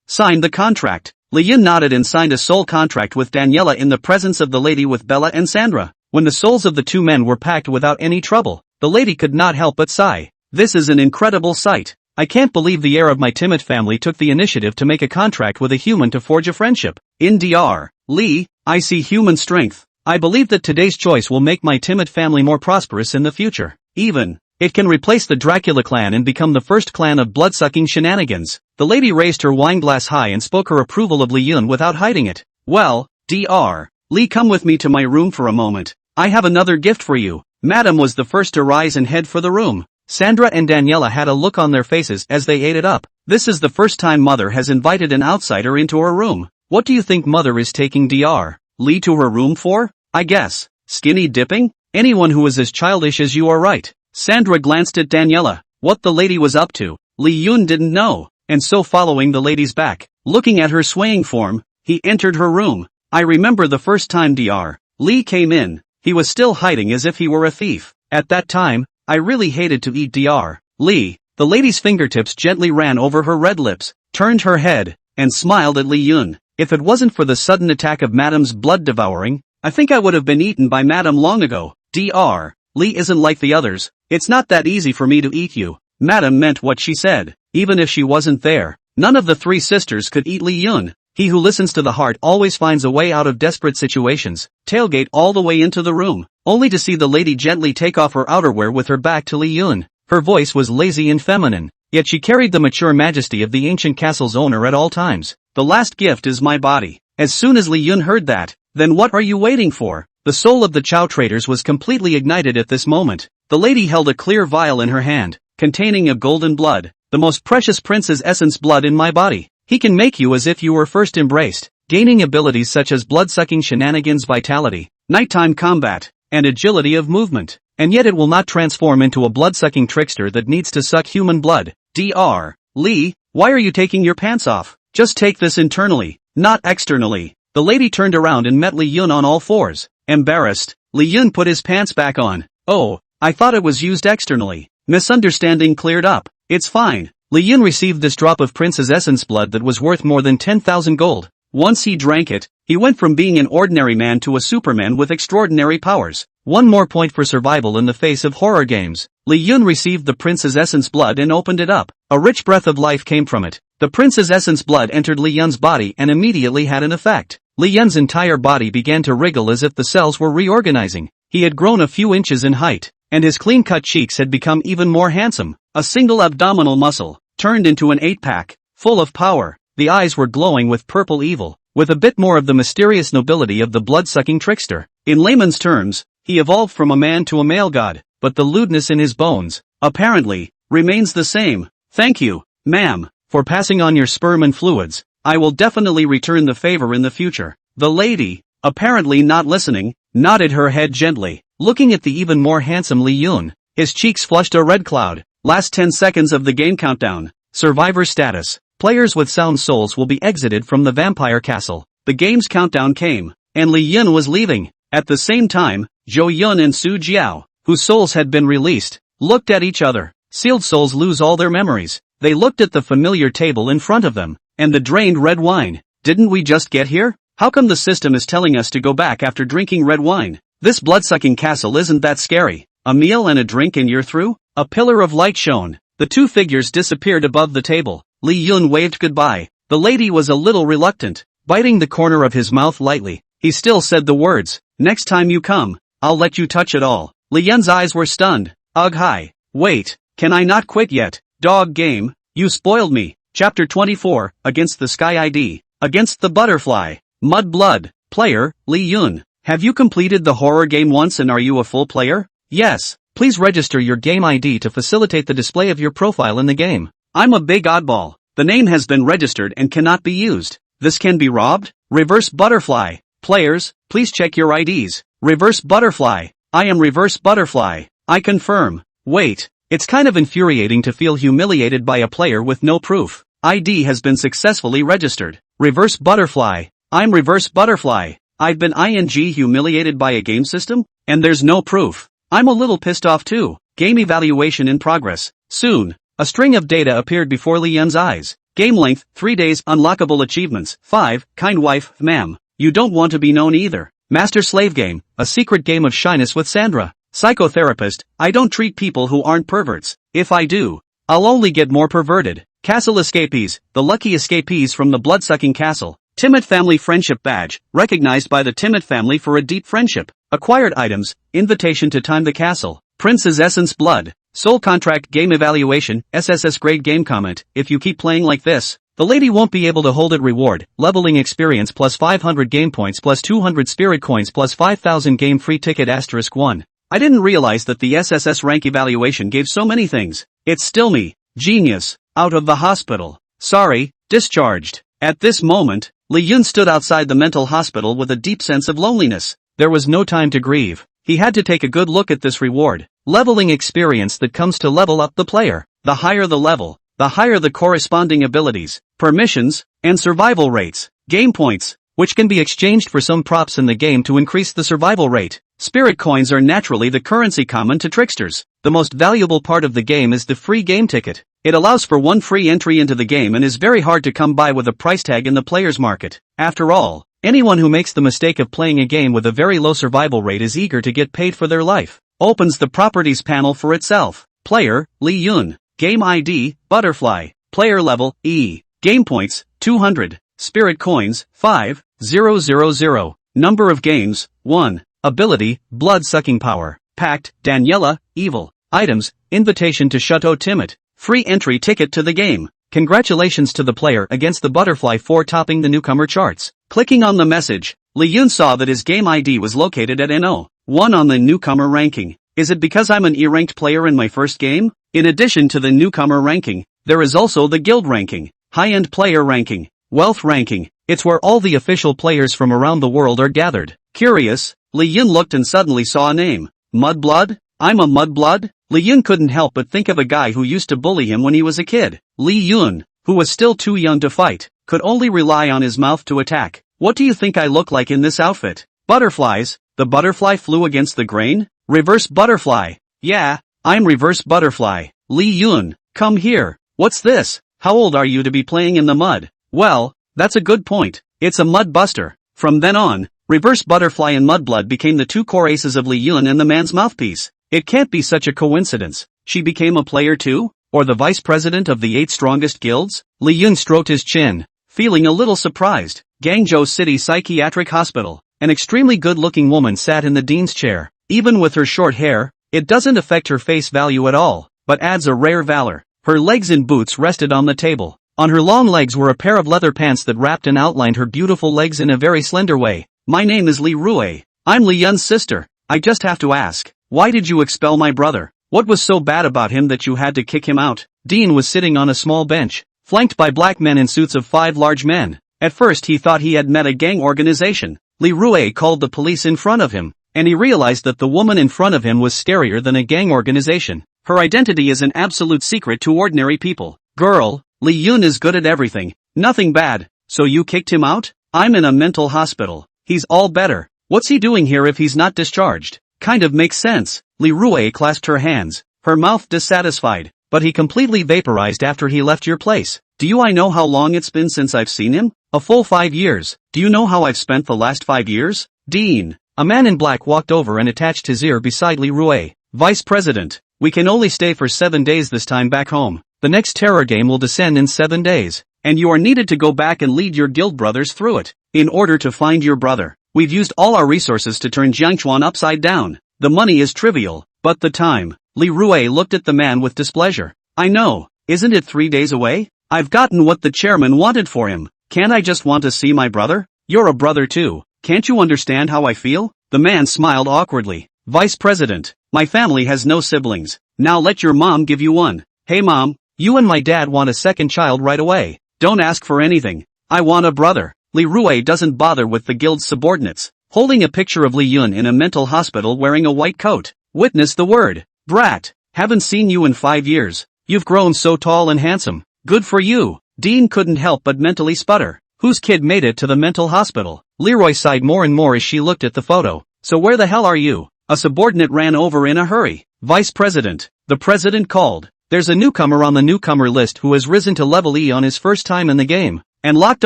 sign the contract. Li Yun nodded and signed a soul contract with Daniela in the presence of the lady with Bella and Sandra. When the souls of the 2 men were packed without any trouble, the lady could not help but sigh. This is an incredible sight. I can't believe the heir of my timid family took the initiative to make a contract with a human to forge a friendship. In Dr. Lee, I see human strength. I believe that today's choice will make my timid family more prosperous in the future. Even, it can replace the Dracula clan and become the first clan of blood-sucking shenanigans. The lady raised her wineglass high and spoke her approval of Li Yun without hiding it. Well, Dr. Lee, come with me to my room for a moment. I have another gift for you. Madam was the first to rise and head for the room. Sandra and Daniela had a look on their faces as they ate it up. This is the first time mother has invited an outsider into her room. What do you think mother is taking Dr. Lee to her room for? I guess, skinny dipping? Anyone who is as childish as you are right. Sandra glanced at Daniela. What the lady was up to, Li Yun didn't know, and so following the lady's back, looking at her swaying form, he entered her room. I remember the first time Dr. Lee came in, he was still hiding as if he were a thief. At that time, I really hated to eat Dr. Lee. The lady's fingertips gently ran over her red lips, turned her head, and smiled at Li Yun. If it wasn't for the sudden attack of Madam's blood devouring, I think I would have been eaten by Madam long ago. Dr. Lee isn't like the others. It's not that easy for me to eat you. Madam meant what she said. Even if she wasn't there, none of the 3 sisters could eat Li Yun. He who listens to the heart always finds a way out of desperate situations. Tailgate all the way into the room, only to see the lady gently take off her outerwear with her back to Li Yun. Her voice was lazy and feminine, yet she carried the mature majesty of the ancient castle's owner at all times. The last gift is my body. As soon as Li Yun heard that, then what are you waiting for? The soul of the Chow traders was completely ignited at this moment. The lady held a clear vial in her hand, containing a golden blood, the most precious prince's essence blood in my body. He can make you as if you were first embraced, gaining abilities such as blood-sucking shenanigans, vitality, nighttime combat, and agility of movement. And yet it will not transform into a blood-sucking trickster that needs to suck human blood. Dr. Lee, why are you taking your pants off? Just take this internally, not externally. The lady turned around and met Li Yun on all fours. Embarrassed, Li Yun put his pants back on. Oh, I thought it was used externally. Misunderstanding cleared up. It's fine. Li Yun received this drop of Prince's essence blood that was worth more than 10,000 gold. Once he drank it, he went from being an ordinary man to a superman with extraordinary powers. One more point for survival in the face of horror games. Li Yun received the Prince's essence blood and opened it up. A rich breath of life came from it. The Prince's essence blood entered Li Yun's body and immediately had an effect. Li Yun's entire body began to wriggle as if the cells were reorganizing. He had grown a few inches in height, and his clean-cut cheeks had become even more handsome. A single abdominal muscle turned into an 8-pack, full of power. The eyes were glowing with purple evil, with a bit more of the mysterious nobility of the blood-sucking trickster. In layman's terms, he evolved from a man to a male god, but the lewdness in his bones, apparently, remains the same. Thank you, ma'am, for passing on your sperm and fluids. I will definitely return the favor in the future. The lady, apparently not listening, nodded her head gently, looking at the even more handsome Li Yun. His cheeks flushed a red cloud. Last 10 seconds of the game countdown. Survivor status. Players with sound souls will be exited from the vampire castle. The game's countdown came, and Li Yun was leaving. At the same time, Zhou Yun and Su Jiao, whose souls had been released, looked at each other. Sealed souls lose all their memories. They looked at the familiar table in front of them, and the drained red wine. Didn't we just get here? How come the system is telling us to go back after drinking red wine? This blood-sucking castle isn't that scary. A meal and a drink and you're through? A pillar of light shone. The two figures disappeared above the table. Li Yun waved goodbye. The lady was a little reluctant. Biting the corner of his mouth lightly, he still said the words, "Next time you come, I'll let you touch it all." Li Yun's eyes were stunned. Ugh, hi. Wait, can I not quit yet? Dog game, you spoiled me. Chapter 24, Against the Sky ID. Against the Butterfly. Mud Blood. Player, Li Yun. Have you completed the horror game once and are you a full player? Yes. Please register your game ID to facilitate the display of your profile in the game. I'm a big oddball. The name has been registered and cannot be used. This can be robbed? Reverse Butterfly. Players, please check your IDs. Reverse Butterfly. I am Reverse Butterfly. I confirm. Wait, it's kind of infuriating to feel humiliated by a player with no proof. ID has been successfully registered. Reverse Butterfly. I'm Reverse Butterfly. I've been humiliated by a game system? And there's no proof. I'm a little pissed off too. Game evaluation in progress. Soon. A string of data appeared before Li Yun's eyes. Game length, 3 days. Unlockable achievements, 5, kind wife, ma'am. You don't want to be known either. Master Slave Game, a secret game of shyness with Sandra. Psychotherapist, I don't treat people who aren't perverts. If I do, I'll only get more perverted. Castle Escapees, the lucky escapees from the blood-sucking castle. Timid Family Friendship Badge, recognized by the Timid family for a deep friendship. Acquired items, invitation to time the castle. Prince's Essence Blood. Soul Contract Game Evaluation, SSS Grade Game Comment, if you keep playing like this, the lady won't be able to hold it. Reward, leveling experience plus 500 game points plus 200 spirit coins plus 5,000 game free ticket *1. I didn't realize that the SSS rank evaluation gave so many things. It's still me. Genius. Out of the hospital. Sorry, discharged. At this moment, Li Yun stood outside the mental hospital with a deep sense of loneliness. There was no time to grieve. He had to take a good look at this reward. Leveling experience that comes to level up the player. The higher the level, the higher the corresponding abilities, permissions, and survival rates. Game points, which can be exchanged for some props in the game to increase the survival rate. Spirit coins are naturally the currency common to tricksters. The most valuable part of the game is the free game ticket. It allows for one free entry into the game and is very hard to come by with a price tag in the player's market. After all, anyone who makes the mistake of playing a game with a very low survival rate is eager to get paid for their life. Opens the properties panel for itself. Player, Li Yun. Game ID, Butterfly. Player level, E. Game points, 200. Spirit coins, 5,000. Number of games, 1. Ability, blood-sucking power. Pact, Daniela, evil. Items, invitation to Chateau Timid. Free entry ticket to the game. Congratulations to the player against the Butterfly for topping the newcomer charts. Clicking on the message, Li Yun saw that his game ID was located at NO1 on the newcomer ranking. Is it because I'm an E-ranked player in my first game? In addition to the newcomer ranking, there is also the guild ranking, high-end player ranking, wealth ranking. It's where all the official players from around the world are gathered. Curious, Li Yun looked and suddenly saw a name. Mudblood? I'm a Mudblood? Li Yun couldn't help but think of a guy who used to bully him when he was a kid. Li Yun, who was still too young to fight, could only rely on his mouth to attack. What do you think I look like in this outfit? Butterflies? The butterfly flew against the grain? Reverse Butterfly. Yeah, I'm Reverse Butterfly. Li Yun, come here. What's this? How old are you to be playing in the mud? Well, that's a good point. It's a mud buster. From then on, Reverse Butterfly and Mudblood became the two core aces of Li Yun and the man's mouthpiece. It can't be such a coincidence. She became a player too? Or the vice president of the 8 strongest guilds? Li Yun stroked his chin, feeling a little surprised. Guangzhou City Psychiatric Hospital. An extremely good-looking woman sat in the dean's chair. Even with her short hair, it doesn't affect her face value at all, but adds a rare valor. Her legs in boots rested on the table. On her long legs were a pair of leather pants that wrapped and outlined her beautiful legs in a very slender way. My name is Li Rui. I'm Li Yun's sister. I just have to ask, why did you expel my brother? What was so bad about him that you had to kick him out? Dean was sitting on a small bench, flanked by black men in suits of 5 large men. At first he thought he had met a gang organization. Li Rui called the police in front of him, and he realized that the woman in front of him was scarier than a gang organization. Her identity is an absolute secret to ordinary people. Girl, Li Yun is good at everything. Nothing bad. So you kicked him out? I'm in a mental hospital. He's all better. What's he doing here if he's not discharged? Kind of makes sense. Li Rui clasped her hands. her mouth dissatisfied. But he completely vaporized after he left your place. Do you know how long it's been since I've seen him? A full 5 years. Do you know how I've spent the last 5 years? Dean. A man in black walked over and attached his ear beside Li Rue. Vice President. We can only stay for 7 days this time back home. The next terror game will descend in 7 days. And you are needed to go back and lead your guild brothers through it. In order to find your brother. We've used all our resources to turn Jiangchuan upside down. The money is trivial. But the time. Li Rue looked at the man with displeasure. I know. Isn't it 3 days away? I've gotten what the chairman wanted for him. Can't I just want to see my brother? You're a brother too. Can't you understand how I feel? The man smiled awkwardly. Vice President. My family has no siblings. Now let your mom give you one. Hey mom. You and my dad want a second child right away. Don't ask for anything. I want a brother. Li Rue doesn't bother with the guild's subordinates. Holding a picture of Li Yun in a mental hospital wearing a white coat. Witness the word. Brat. Haven't seen you in 5 years. You've grown so tall and handsome. Good for you. Dean couldn't help but mentally sputter. Whose kid made it to the mental hospital? Leroy sighed more and more as she looked at the photo. So where the hell are you? A subordinate ran over in a hurry. Vice President. The president called. There's a newcomer on the newcomer list who has risen to level E on his first time in the game. And locked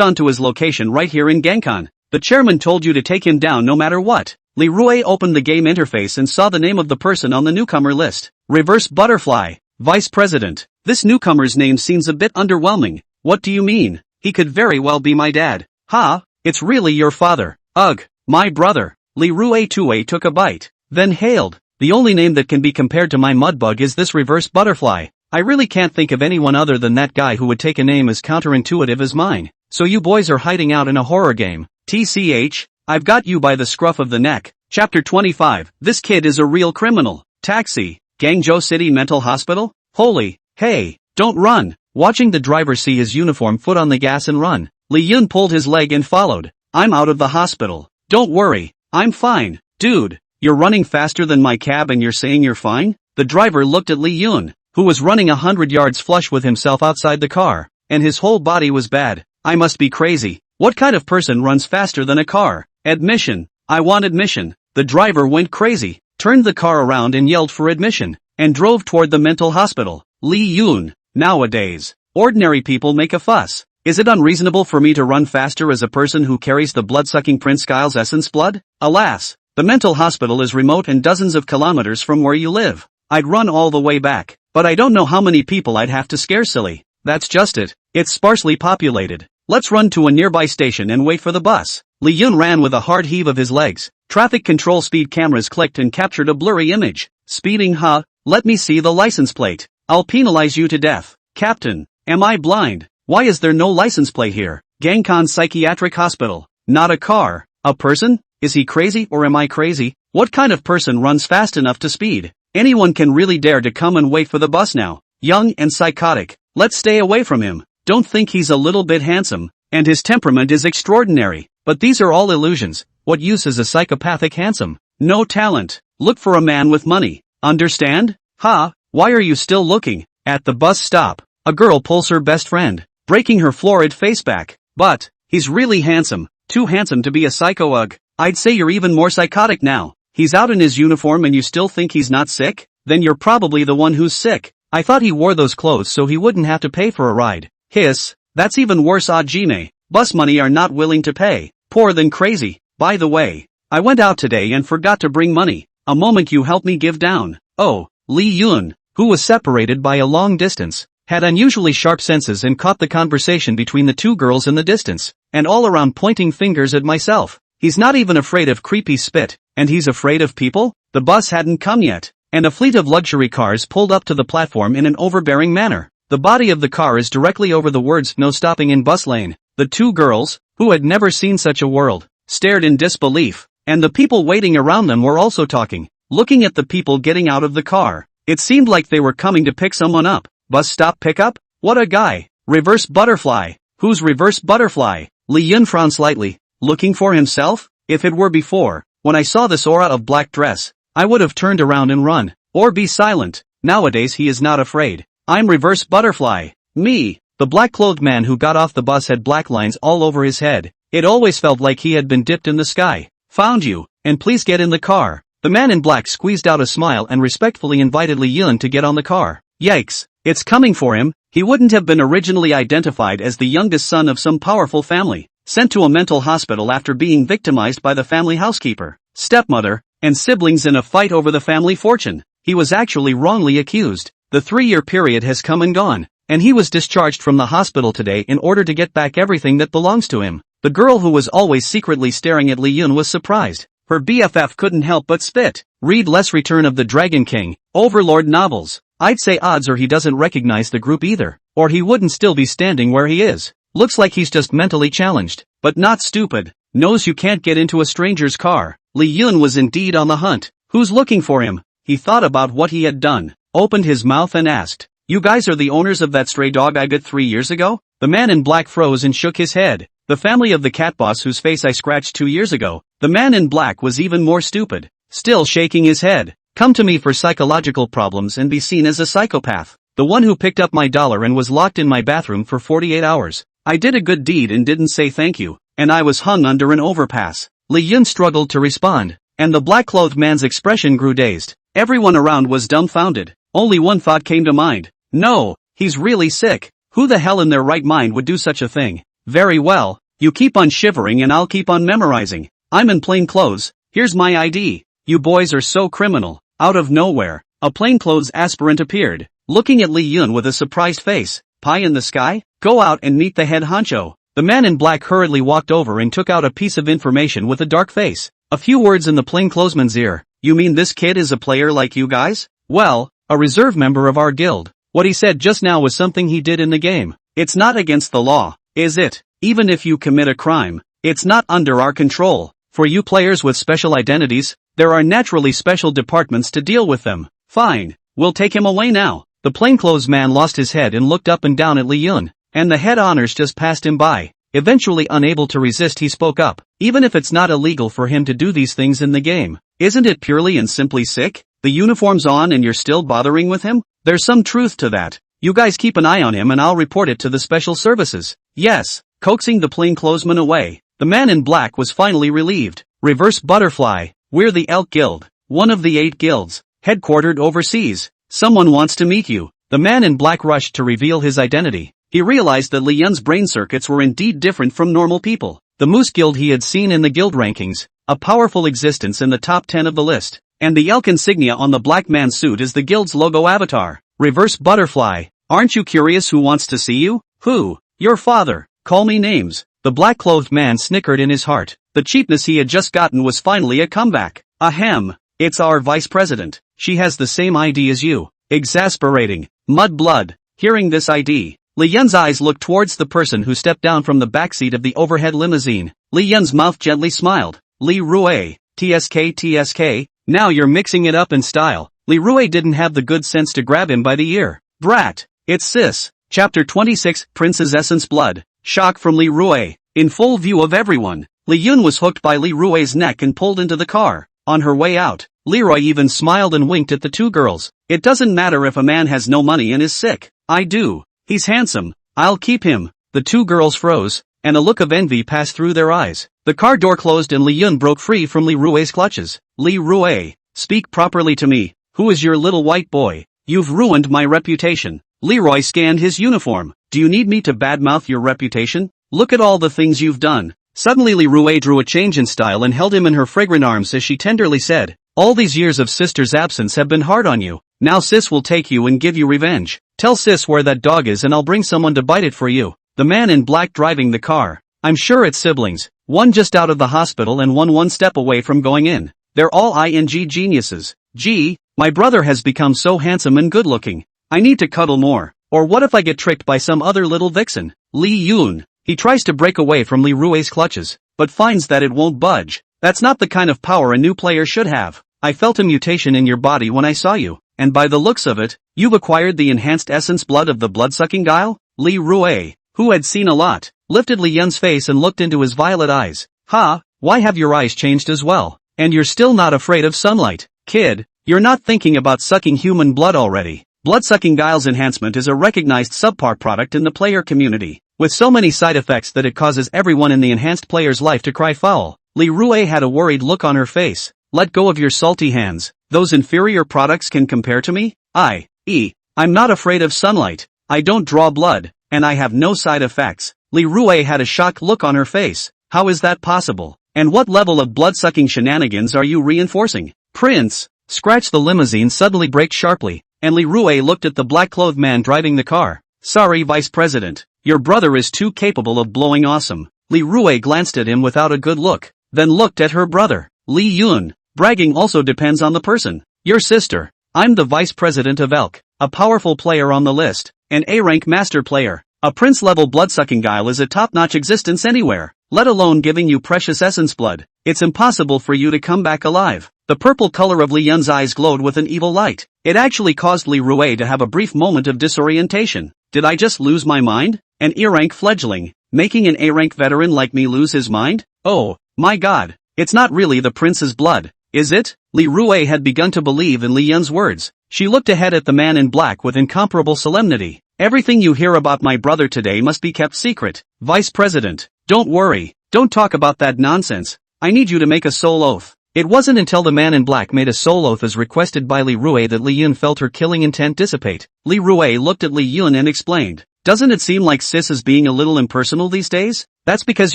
onto his location right here in Gangkan. The chairman told you to take him down no matter what. Leroy opened the game interface and saw the name of the person on the newcomer list. Reverse Butterfly. Vice President. This newcomer's name seems a bit underwhelming. What do you mean? He could very well be my dad. Ha, it's really your father. Ugh, my brother. Leroy Tue took a bite. Then hailed. The only name that can be compared to my mudbug is this Reverse Butterfly. I really can't think of anyone other than that guy who would take a name as counterintuitive as mine. So you boys are hiding out in a horror game. TCH, I've got you by the scruff of the neck. Chapter 25. This kid is a real criminal. Taxi. Guangzhou City Mental Hospital? Holy, hey, don't run. Watching the driver see his uniform foot on the gas and run. Li Yun pulled his leg and followed. I'm out of the hospital. Don't worry, I'm fine. Dude, you're running faster than my cab and you're saying you're fine? The driver looked at Li Yun, who was running 100 yards flush with himself outside the car, and his whole body was bad. I must be crazy. What kind of person runs faster than a car? Admission. I want admission. The driver went crazy, turned the car around and yelled for admission, and drove toward the mental hospital. Li Yun. Nowadays, ordinary people make a fuss. Is it unreasonable for me to run faster as a person who carries the blood-sucking Prince Giles' essence blood? Alas, the mental hospital is remote and dozens of kilometers from where you live. I'd run all the way back, but I don't know how many people I'd have to scare silly. That's just it. It's sparsely populated. Let's run to a nearby station and wait for the bus. Li Yun ran with a hard heave of his legs. Traffic control speed cameras clicked and captured a blurry image. Speeding, huh? Let me see the license plate. I'll penalize you to death. Captain, am I blind? Why is there no license plate here? Gangkan Psychiatric Hospital. Not a car. A person? Is he crazy or am I crazy? What kind of person runs fast enough to speed? Anyone can really dare to come and wait for the bus now. Young and psychotic. Let's stay away from him. Don't think he's a little bit handsome. And his temperament is extraordinary. But these are all illusions. What use is a psychopathic handsome? No talent. Look for a man with money. Understand? Ha, why are you still looking? At the bus stop, a girl pulls her best friend, breaking her florid face back. But, he's really handsome. Too handsome to be a psycho. Ugh. I'd say you're even more psychotic now. He's out in his uniform and you still think he's not sick? Then you're probably the one who's sick. I thought he wore those clothes so he wouldn't have to pay for a ride. Hiss, that's even worse. Ajime. Bus money are not willing to pay. Poor than crazy. By the way, I went out today and forgot to bring money. A moment you help me give down. Oh, Li Yun, who was separated by a long distance, had unusually sharp senses and caught the conversation between the two girls in the distance, and all around pointing fingers at myself. He's not even afraid of creepy spit, and he's afraid of people? The bus hadn't come yet, and a fleet of luxury cars pulled up to the platform in an overbearing manner. The body of the car is directly over the words "No stopping in bus lane." The two girls, who had never seen such a world, stared in disbelief, and the people waiting around them were also talking, looking at the people getting out of the car. It seemed like they were coming to pick someone up. Bus stop pickup? What a guy. Reverse Butterfly. Who's Reverse Butterfly? Li Yun frowned slightly. Looking for himself? If it were before, when I saw this aura of black dress, I would have turned around and run, or be silent. Nowadays he is not afraid. I'm Reverse Butterfly. Me. The black-clothed man who got off the bus had black lines all over his head. It always felt like he had been dipped in the sky. Found you, and please get in the car. The man in black squeezed out a smile and respectfully invited Li Yun to get on the car. Yikes, it's coming for him. He wouldn't have been originally identified as the youngest son of some powerful family, sent to a mental hospital after being victimized by the family housekeeper, stepmother, and siblings in a fight over the family fortune. He was actually wrongly accused. The 3-year period has come and gone, and he was discharged from the hospital today in order to get back everything that belongs to him. The girl who was always secretly staring at Li Yun was surprised. Her BFF couldn't help but spit. Read less Return of the Dragon King, Overlord novels. I'd say odds are he doesn't recognize the group either, or he wouldn't still be standing where he is. Looks like he's just mentally challenged, but not stupid. Knows you can't get into a stranger's car. Li Yun was indeed on the hunt. Who's looking for him? He thought about what he had done, opened his mouth and asked, "You guys are the owners of that stray dog I got 3 years ago?" The man in black froze and shook his head. The family of the cat boss whose face I scratched 2 years ago. The man in black was even more stupid, still shaking his head. Come to me for psychological problems and be seen as a psychopath. The one who picked up my dollar and was locked in my bathroom for 48 hours. I did a good deed and didn't say thank you, and I was hung under an overpass. Li Yun struggled to respond, and the black-clothed man's expression grew dazed. Everyone around was dumbfounded. Only one thought came to mind. No, he's really sick. Who the hell in their right mind would do such a thing? Very well, you keep on shivering and I'll keep on memorizing. I'm in plain clothes, here's my ID. You boys are so criminal. Out of nowhere, a plainclothes aspirant appeared, looking at Li Yun with a surprised face. Pie in the sky? Go out and meet the head honcho. The man in black hurriedly walked over and took out a piece of information with a dark face. A few words in the plainclothesman's ear. You mean this kid is a player like you guys? Well, a reserve member of our guild. What he said just now was something he did in the game. It's not against the law, is it? Even if you commit a crime, it's not under our control. For you players with special identities, there are naturally special departments to deal with them. Fine, we'll take him away now. The plainclothes man lost his head and looked up and down at Li Yun, and the head honors just passed him by. Eventually unable to resist, he spoke up. Even if it's not illegal for him to do these things in the game, isn't it purely and simply sick? The uniform's on and you're still bothering with him? There's some truth to that. You guys keep an eye on him and I'll report it to the special services. Yes. Coaxing the plainclothesman away, the man in black was finally relieved. Reverse butterfly. We're the Elk Guild, one of the 8 guilds, headquartered overseas. Someone wants to meet you. The man in black rushed to reveal his identity. He realized that Li Yun's brain circuits were indeed different from normal people. The Moose Guild he had seen in the guild rankings, a powerful existence in the top 10 of the list, and the elk insignia on the black man's suit is the guild's logo avatar. Reverse butterfly. Aren't you curious who wants to see you? Who? Your father. Call me names. The black-clothed man snickered in his heart. The cheapness he had just gotten was finally a comeback. Ahem. It's our vice president. She has the same ID as you. Exasperating. Mud blood. Hearing this ID, Li Yun's eyes looked towards the person who stepped down from the backseat of the overhead limousine. Li Yun's mouth gently smiled. Li Rue. TSK. Now you're mixing it up in style. Li Rue didn't have the good sense to grab him by the ear. Brat. It's sis. Chapter 26, Prince's Essence Blood. Shock from Li Rue. In full view of everyone, Li Yun was hooked by Li Rue's neck and pulled into the car. On her way out, Leroy even smiled and winked at the two girls. It doesn't matter if a man has no money and is sick. I do. He's handsome. I'll keep him. The two girls froze, and a look of envy passed through their eyes. The car door closed and Li Yun broke free from Li Rue's clutches. Li Rue, speak properly to me. Who is your little white boy? You've ruined my reputation. Leroy scanned his uniform. Do you need me to badmouth your reputation? Look at all the things you've done. Suddenly Li Rue drew a change in style and held him in her fragrant arms as she tenderly said, all these years of sister's absence have been hard on you. Now sis will take you and give you revenge. Tell sis where that dog is and I'll bring someone to bite it for you. The man in black driving the car. I'm sure it's siblings. One just out of the hospital and one step away from going in. They're all ING geniuses. Gee, my brother has become so handsome and good looking. I need to cuddle more. Or what if I get tricked by some other little vixen? Li Yun. He tries to break away from Li Rue's clutches, but finds that it won't budge. That's not the kind of power a new player should have. I felt a mutation in your body when I saw you, and by the looks of it, you've acquired the enhanced essence blood of the blood-sucking guile? Li Rue, who had seen a lot, lifted Li Yun's face and looked into his violet eyes. Ha, why have your eyes changed as well? And you're still not afraid of sunlight? Kid, you're not thinking about sucking human blood already. Blood-sucking guile's enhancement is a recognized subpar product in the player community, with so many side effects that it causes everyone in the enhanced player's life to cry foul. Li Rue had a worried look on her face. let go of your salty hands. Those inferior products can compare to me? I'm not afraid of sunlight, I don't draw blood, and I have no side effects. Li Rui had a shocked look on her face. How is that possible? And what level of blood-sucking shenanigans are you reinforcing? Prince! Scratch. The limousine suddenly braked sharply, and Li Rui looked at the black-clothed man driving the car. Sorry, Vice President. Your brother is too capable of blowing awesome. Li Rui glanced at him without a good look, then looked at her brother. Li Yun. Bragging also depends on the person. Your sister. I'm the Vice President of Elk, a powerful player on the list, an A-rank master player. A prince-level blood-sucking guile is a top-notch existence anywhere, let alone giving you precious essence blood. It's impossible for you to come back alive. The purple color of Li Yun's eyes glowed with an evil light. It actually caused Li Rui to have a brief moment of disorientation. Did I just lose my mind? An E-rank fledgling, making an A-rank veteran like me lose his mind? Oh, my god, it's not really the prince's blood, is it? Li Rui had begun to believe in Li Yun's words. She looked ahead at the man in black with incomparable solemnity. Everything you hear about my brother today must be kept secret. Vice President, don't worry, don't talk about that nonsense. I need you to make a soul oath. It wasn't until the man in black made a soul oath as requested by Li Rui that Li Yun felt her killing intent dissipate. Li Rui looked at Li Yun and explained, doesn't it seem like sis is being a little impersonal these days? That's because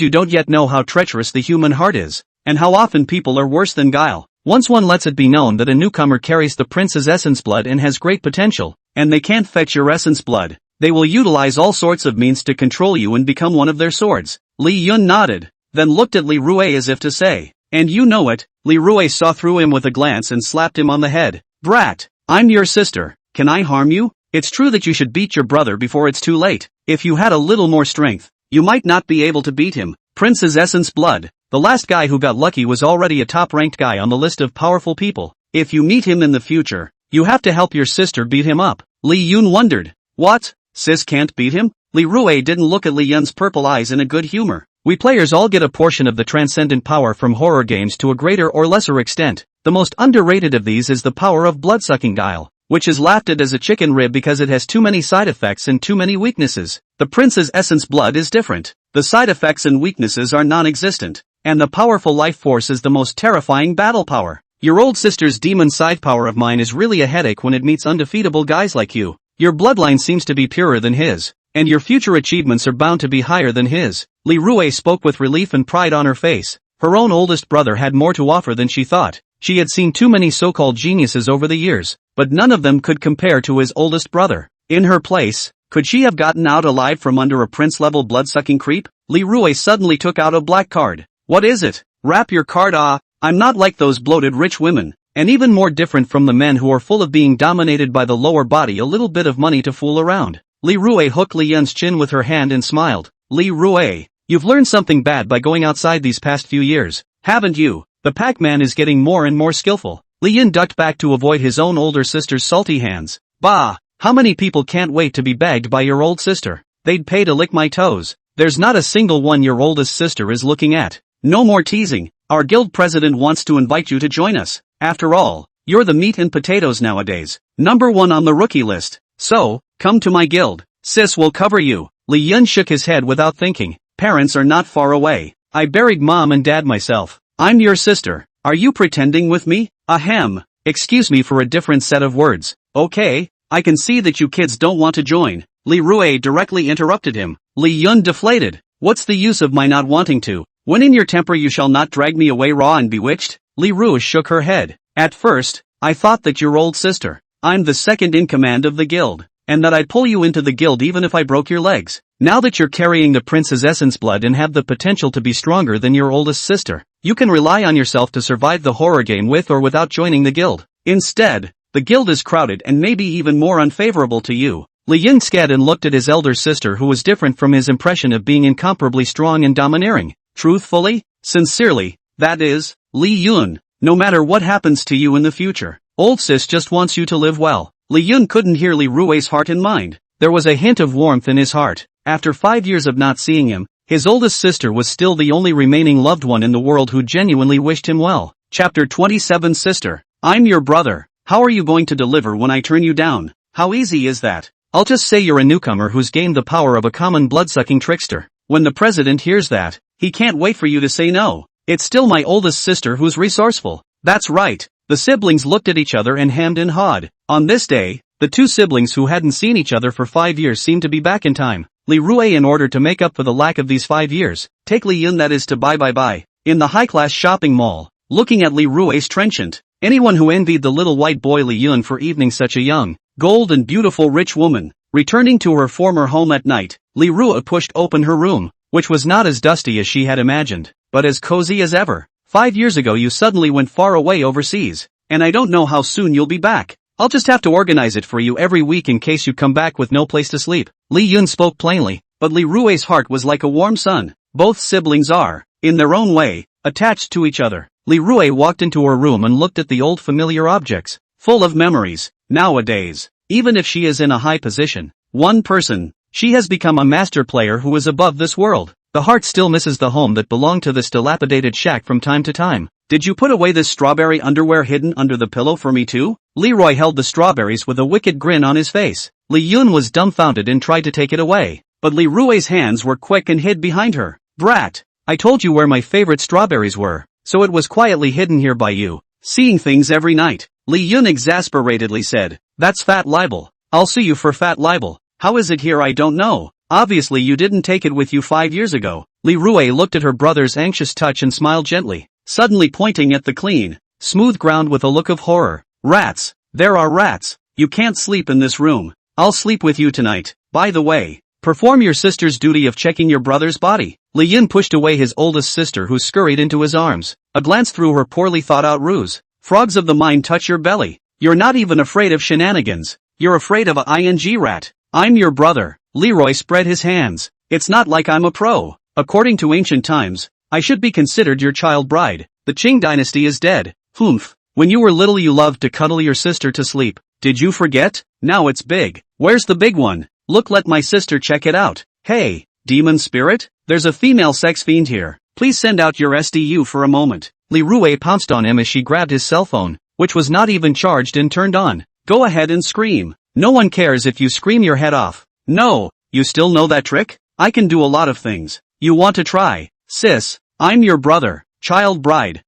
you don't yet know how treacherous the human heart is, and how often people are worse than guile. Once one lets it be known that a newcomer carries the prince's essence blood and has great potential, and they can't fetch your essence blood, they will utilize all sorts of means to control you and become one of their swords. Li Yun nodded, then looked at Li Rui as if to say, and you know it. Li Rui saw through him with a glance and slapped him on the head. Brat, I'm your sister, can I harm you? It's true that you should beat your brother before it's too late. If you had a little more strength, you might not be able to beat him. Prince's essence blood. The last guy who got lucky was already a top-ranked guy on the list of powerful people. If you meet him in the future, you have to help your sister beat him up. Li Yun wondered. What? Sis can't beat him? Li Rui didn't look at Li Yun's purple eyes in a good humor. We players all get a portion of the transcendent power from horror games to a greater or lesser extent. The most underrated of these is the power of blood-sucking guile, which is laughed at as a chicken rib because it has too many side effects and too many weaknesses. The prince's essence blood is different. The side effects and weaknesses are non-existent, and the powerful life force is the most terrifying battle power. Your old sister's demon side power of mine is really a headache when it meets undefeatable guys like you. Your bloodline seems to be purer than his, and your future achievements are bound to be higher than his. Li Rui spoke with relief and pride on her face. Her own oldest brother had more to offer than she thought. She had seen too many so-called geniuses over the years, but none of them could compare to his oldest brother. In her place, could she have gotten out alive from under a prince-level blood-sucking creep? Li Rui suddenly took out a black card. What is it? Wrap your card. I'm not like those bloated rich women, and even more different from the men who are full of being dominated by the lower body, a little bit of money to fool around. Li Rui hooked Li Yun's chin with her hand and smiled. Li Rui, you've learned something bad by going outside these past few years, haven't you? The Pac-Man is getting more and more skillful. Li Yun ducked back to avoid his own older sister's salty hands. Bah, how many people can't wait to be bagged by your old sister? They'd pay to lick my toes. There's not a single one your oldest sister is looking at. No more teasing. Our guild president wants to invite you to join us. After all, you're the meat and potatoes nowadays. #1 on the rookie list. So, come to my guild. Sis will cover you. Li Yun shook his head without thinking. Parents are not far away. I buried mom and dad myself. I'm your sister. Are you pretending with me? Ahem. Excuse me for a different set of words. Okay, I can see that you kids don't want to join. Li Rui directly interrupted him. Li Yun deflated. What's the use of my not wanting to? When in your temper you shall not drag me away raw and bewitched? Li Rui shook her head. At first, I thought that your old sister, I'm the second in command of the guild, and that I'd pull you into the guild even if I broke your legs. Now that you're carrying the prince's essence blood and have the potential to be stronger than your oldest sister, you can rely on yourself to survive the horror game with or without joining the guild. Instead, the guild is crowded and maybe even more unfavorable to you. Li Yun scad and looked at his elder sister, who was different from his impression of being incomparably strong and domineering. Truthfully, sincerely, that is, Li Yun, no matter what happens to you in the future, old sis just wants you to live well. Li Yun couldn't hear Li Rui's heart and mind. There was a hint of warmth in his heart. After 5 years of not seeing him, his oldest sister was still the only remaining loved one in the world who genuinely wished him well. Chapter 27. Sister, I'm your brother. How are you going to deliver when I turn you down? How easy is that? I'll just say you're a newcomer who's gained the power of a common blood-sucking trickster. When the president hears that, he can't wait for you to say no. It's still my oldest sister who's resourceful. That's right. The siblings looked at each other and hemmed and hawed. On this day, the two siblings who hadn't seen each other for 5 years seemed to be back in time. Li Rue, in order to make up for the lack of these 5 years, take Li Yun, that is to buy. In the high-class shopping mall, looking at Li Rue's trenchant. Anyone who envied the little white boy Li Yun for evening such a young, gold and beautiful rich woman. Returning to her former home at night, Li Rue pushed open her room, which was not as dusty as she had imagined, but as cozy as ever. 5 years ago you suddenly went far away overseas, and I don't know how soon you'll be back. I'll just have to organize it for you every week in case you come back with no place to sleep. Li Yun spoke plainly, but Li Rue's heart was like a warm sun. Both siblings are, in their own way, attached to each other. Li Rue walked into her room and looked at the old familiar objects, full of memories. Nowadays, even if she is in a high position, one person, she has become a master player who is above this world. The heart still misses the home that belonged to this dilapidated shack from time to time. Did you put away this strawberry underwear hidden under the pillow for me too? Leroy held the strawberries with a wicked grin on his face. Li Yun was dumbfounded and tried to take it away, but Li Rue's hands were quick and hid behind her. Brat! I told you where my favorite strawberries were, so it was quietly hidden here by you, seeing things every night. Li Yun exasperatedly said, that's fat libel. I'll sue you for fat libel. How is it here? I don't know. Obviously you didn't take it with you 5 years ago. Li Rue looked at her brother's anxious touch and smiled gently, suddenly pointing at the clean, smooth ground with a look of horror. Rats! There are rats! You can't sleep in this room. I'll sleep with you tonight. By the way, perform your sister's duty of checking your brother's body. Li Yun pushed away his oldest sister who scurried into his arms. A glance through her poorly thought out ruse. Frogs of the mind touch your belly. You're not even afraid of shenanigans. You're afraid of a ing rat. I'm your brother. Leroy spread his hands. It's not like I'm a pro. According to ancient times, I should be considered your child bride. The Qing dynasty is dead. Humph. When you were little you loved to cuddle your sister to sleep. Did you forget? Now it's big. Where's the big one? Look, let my sister check it out. Hey, demon spirit? There's a female sex fiend here. Please send out your SDU for a moment. Li Rue pounced on him as she grabbed his cell phone, which was not even charged and turned on. Go ahead and scream. No one cares if you scream your head off. No, you still know that trick? I can do a lot of things. You want to try? Sis, I'm your brother. Child bride.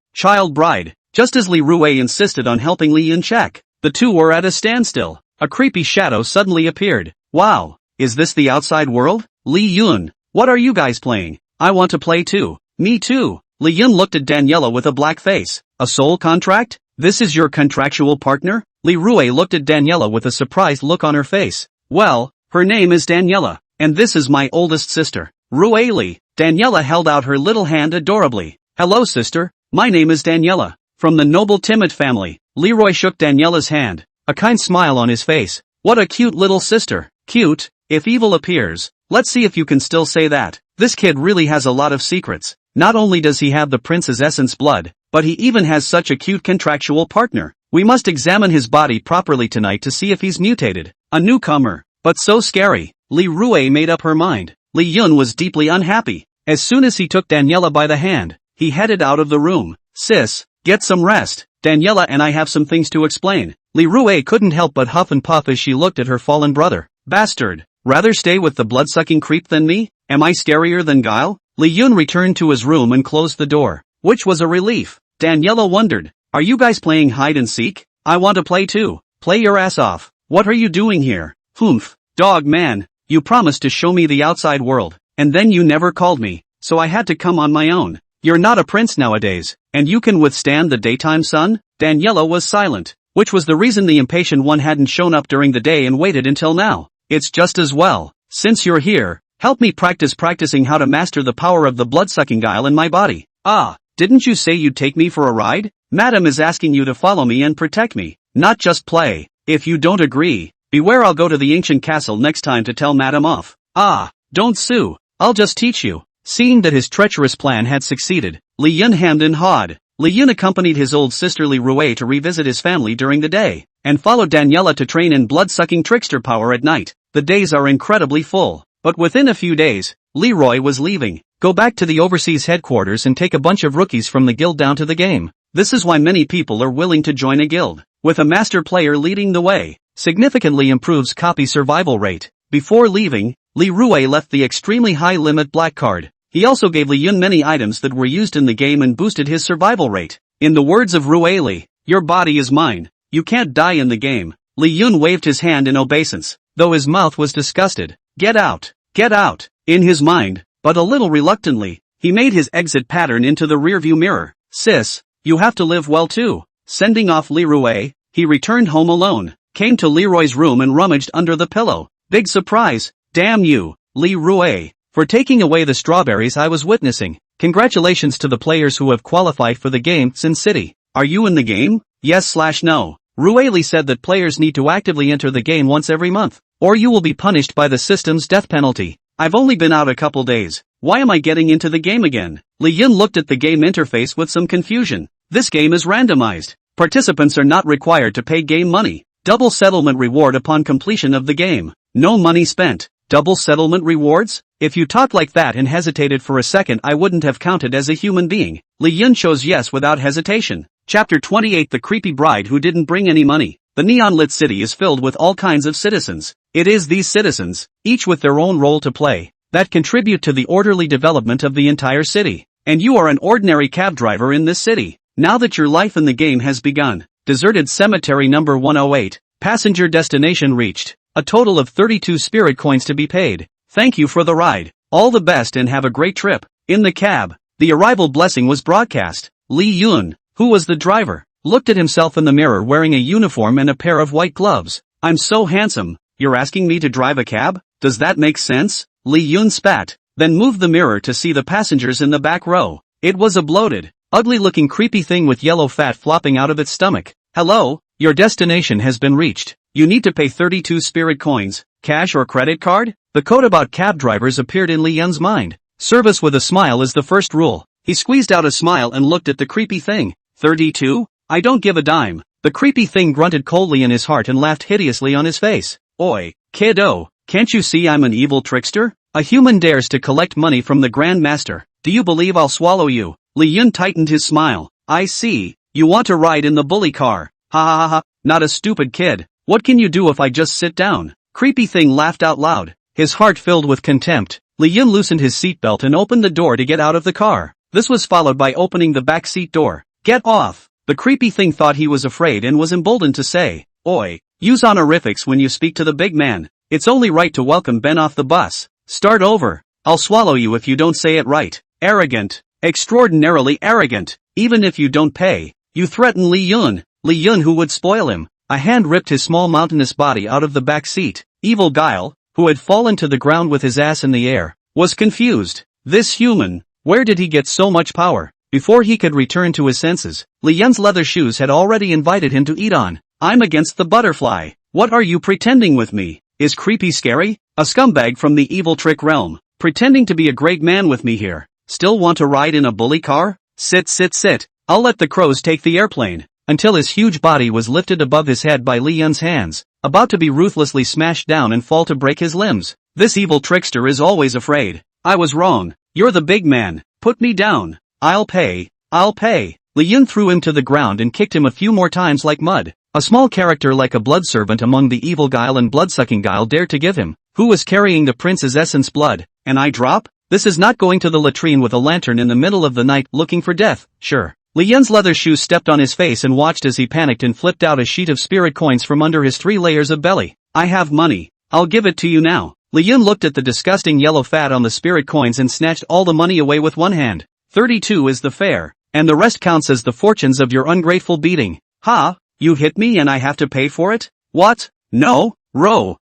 Just as Li Rue insisted on helping Li Yun check, the two were at a standstill. A creepy shadow suddenly appeared. Wow, is this the outside world? Li Yun, what are you guys playing? I want to play too. Me too. Li Yun looked at Daniela with a black face. A soul contract? This is your contractual partner? Li Rue looked at Daniela with a surprised look on her face. Well, her name is Daniela, and this is my oldest sister, Rue Li. Daniela held out her little hand adorably. Hello sister, my name is Daniela, from the noble Timid family. Leroy shook Daniela's hand, a kind smile on his face. What a cute little sister. Cute, if evil appears. Let's see if you can still say that. This kid really has a lot of secrets. Not only does he have the prince's essence blood, but he even has such a cute contractual partner. We must examine his body properly tonight to see if he's mutated. A newcomer, but so scary. Li Rue made up her mind. Li Yun was deeply unhappy. As soon as he took Daniela by the hand, he headed out of the room. Sis, get some rest. Daniela and I have some things to explain. Li Rue couldn't help but huff and puff as she looked at her fallen brother. Bastard. Rather stay with the blood-sucking creep than me? Am I scarier than Guile? Li Yun returned to his room and closed the door, which was a relief. Daniela wondered, are you guys playing hide and seek? I want to play too. Play your ass off. What are you doing here? Humph. Dog man, you promised to show me the outside world, and then you never called me, so I had to come on my own. You're not a prince nowadays, and you can withstand the daytime sun? Daniela was silent, which was the reason the impatient one hadn't shown up during the day and waited until now. It's just as well. Since you're here, help me practicing how to master the power of the blood-sucking Guile in my body. Ah, didn't you say you'd take me for a ride? Madam is asking you to follow me and protect me, not just play. If you don't agree, beware, I'll go to the ancient castle next time to tell Madam off. Ah, don't sue, I'll just teach you. Seeing that his treacherous plan had succeeded, Li Yun hemmed and hawed. Li Yun accompanied his old sister Li Rue to revisit his family during the day, and followed Daniela to train in blood-sucking trickster power at night. The days are incredibly full, but within a few days, Leroy was leaving. Go back to the overseas headquarters and take a bunch of rookies from the guild down to the game. This is why many people are willing to join a guild. With a master player leading the way, significantly improves copy survival rate. Before leaving, Li Rue left the extremely high limit black card. He also gave Li Yun many items that were used in the game and boosted his survival rate. In the words of Rueli, your body is mine. You can't die in the game. Li Yun waved his hand in obeisance, though his mouth was disgusted. Get out! Get out! In his mind, but a little reluctantly, he made his exit pattern into the rearview mirror. Sis, you have to live well too. Sending off Leroy, he returned home alone, came to Leroy's room and rummaged under the pillow. Big surprise, damn you, Leroy, for taking away the strawberries I was witnessing. Congratulations to the players who have qualified for the game, Sin City. Are you in the game? Yes/no. Rueli said that players need to actively enter the game once every month, or you will be punished by the system's death penalty. I've only been out a couple days. Why am I getting into the game again? Li Yun looked at the game interface with some confusion. This game is randomized. Participants are not required to pay game money. Double settlement reward upon completion of the game. No money spent. Double settlement rewards? If you talked like that and hesitated for a second, I wouldn't have counted as a human being. Li Yun chose yes without hesitation. Chapter 28. The creepy bride who didn't bring any money. The neon-lit city is filled with all kinds of citizens. It is these citizens, each with their own role to play, that contribute to the orderly development of the entire city. And you are an ordinary cab driver in this city. Now that your life in the game has begun. Deserted cemetery number 108. Passenger destination reached. A total of 32 spirit coins to be paid. Thank you for the ride. All the best and have a great trip. In the cab, the arrival blessing was broadcast. Li Yun, who was the driver, looked at himself in the mirror wearing a uniform and a pair of white gloves. I'm so handsome. You're asking me to drive a cab? Does that make sense? Li Yun spat, then moved the mirror to see the passengers in the back row. It was a bloated, ugly-looking creepy thing with yellow fat flopping out of its stomach. Hello, your destination has been reached. You need to pay 32 spirit coins, cash or credit card? The code about cab drivers appeared in Li Yun's mind. Service with a smile is the first rule. He squeezed out a smile and looked at the creepy thing. 32? I don't give a dime. The creepy thing grunted coldly in his heart and laughed hideously on his face. Oi, kiddo, can't you see I'm an evil trickster? A human dares to collect money from the Grand Master. Do you believe I'll swallow you? Li Yun tightened his smile. I see. You want to ride in the bully car. Ha ha ha ha, not a stupid kid. What can you do if I just sit down? Creepy thing laughed out loud, his heart filled with contempt. Li Yun loosened his seatbelt and opened the door to get out of the car. This was followed by opening the back seat door. Get off! The creepy thing thought he was afraid and was emboldened to say, Oi, use honorifics when you speak to the big man. It's only right to welcome Ben off the bus. Start over. I'll swallow you if you don't say it right. Arrogant. Extraordinarily arrogant. Even if you don't pay. You threaten Li Yun. Li Yun who would spoil him. A hand ripped his small mountainous body out of the back seat. Evil Guile, who had fallen to the ground with his ass in the air, was confused. This human, where did he get so much power? Before he could return to his senses, Li Yun's leather shoes had already invited him to eat on. I'm against the butterfly. What are you pretending with me? Is creepy scary? A scumbag from the evil trick realm, pretending to be a great man with me here. Still want to ride in a bully car? Sit sit sit. I'll let the crows take the airplane. Until his huge body was lifted above his head by Li Yun's hands, about to be ruthlessly smashed down and fall to break his limbs. This evil trickster is always afraid. I was wrong. You're the big man. Put me down. I'll pay. I'll pay. Li Yun threw him to the ground and kicked him a few more times like mud. A small character like a blood servant among the evil Guile and blood-sucking Guile dared to give him. Who was carrying the prince's essence blood? An eye drop? This is not going to the latrine with a lantern in the middle of the night looking for death, sure. Li Yun's leather shoes stepped on his face and watched as he panicked and flipped out a sheet of spirit coins from under his 3 layers of belly. I have money. I'll give it to you now. Li Yun looked at the disgusting yellow fat on the spirit coins and snatched all the money away with one hand. 32 is the fare, and the rest counts as the fortunes of your ungrateful beating. Ha, you hit me and I have to pay for it? What? No? Row.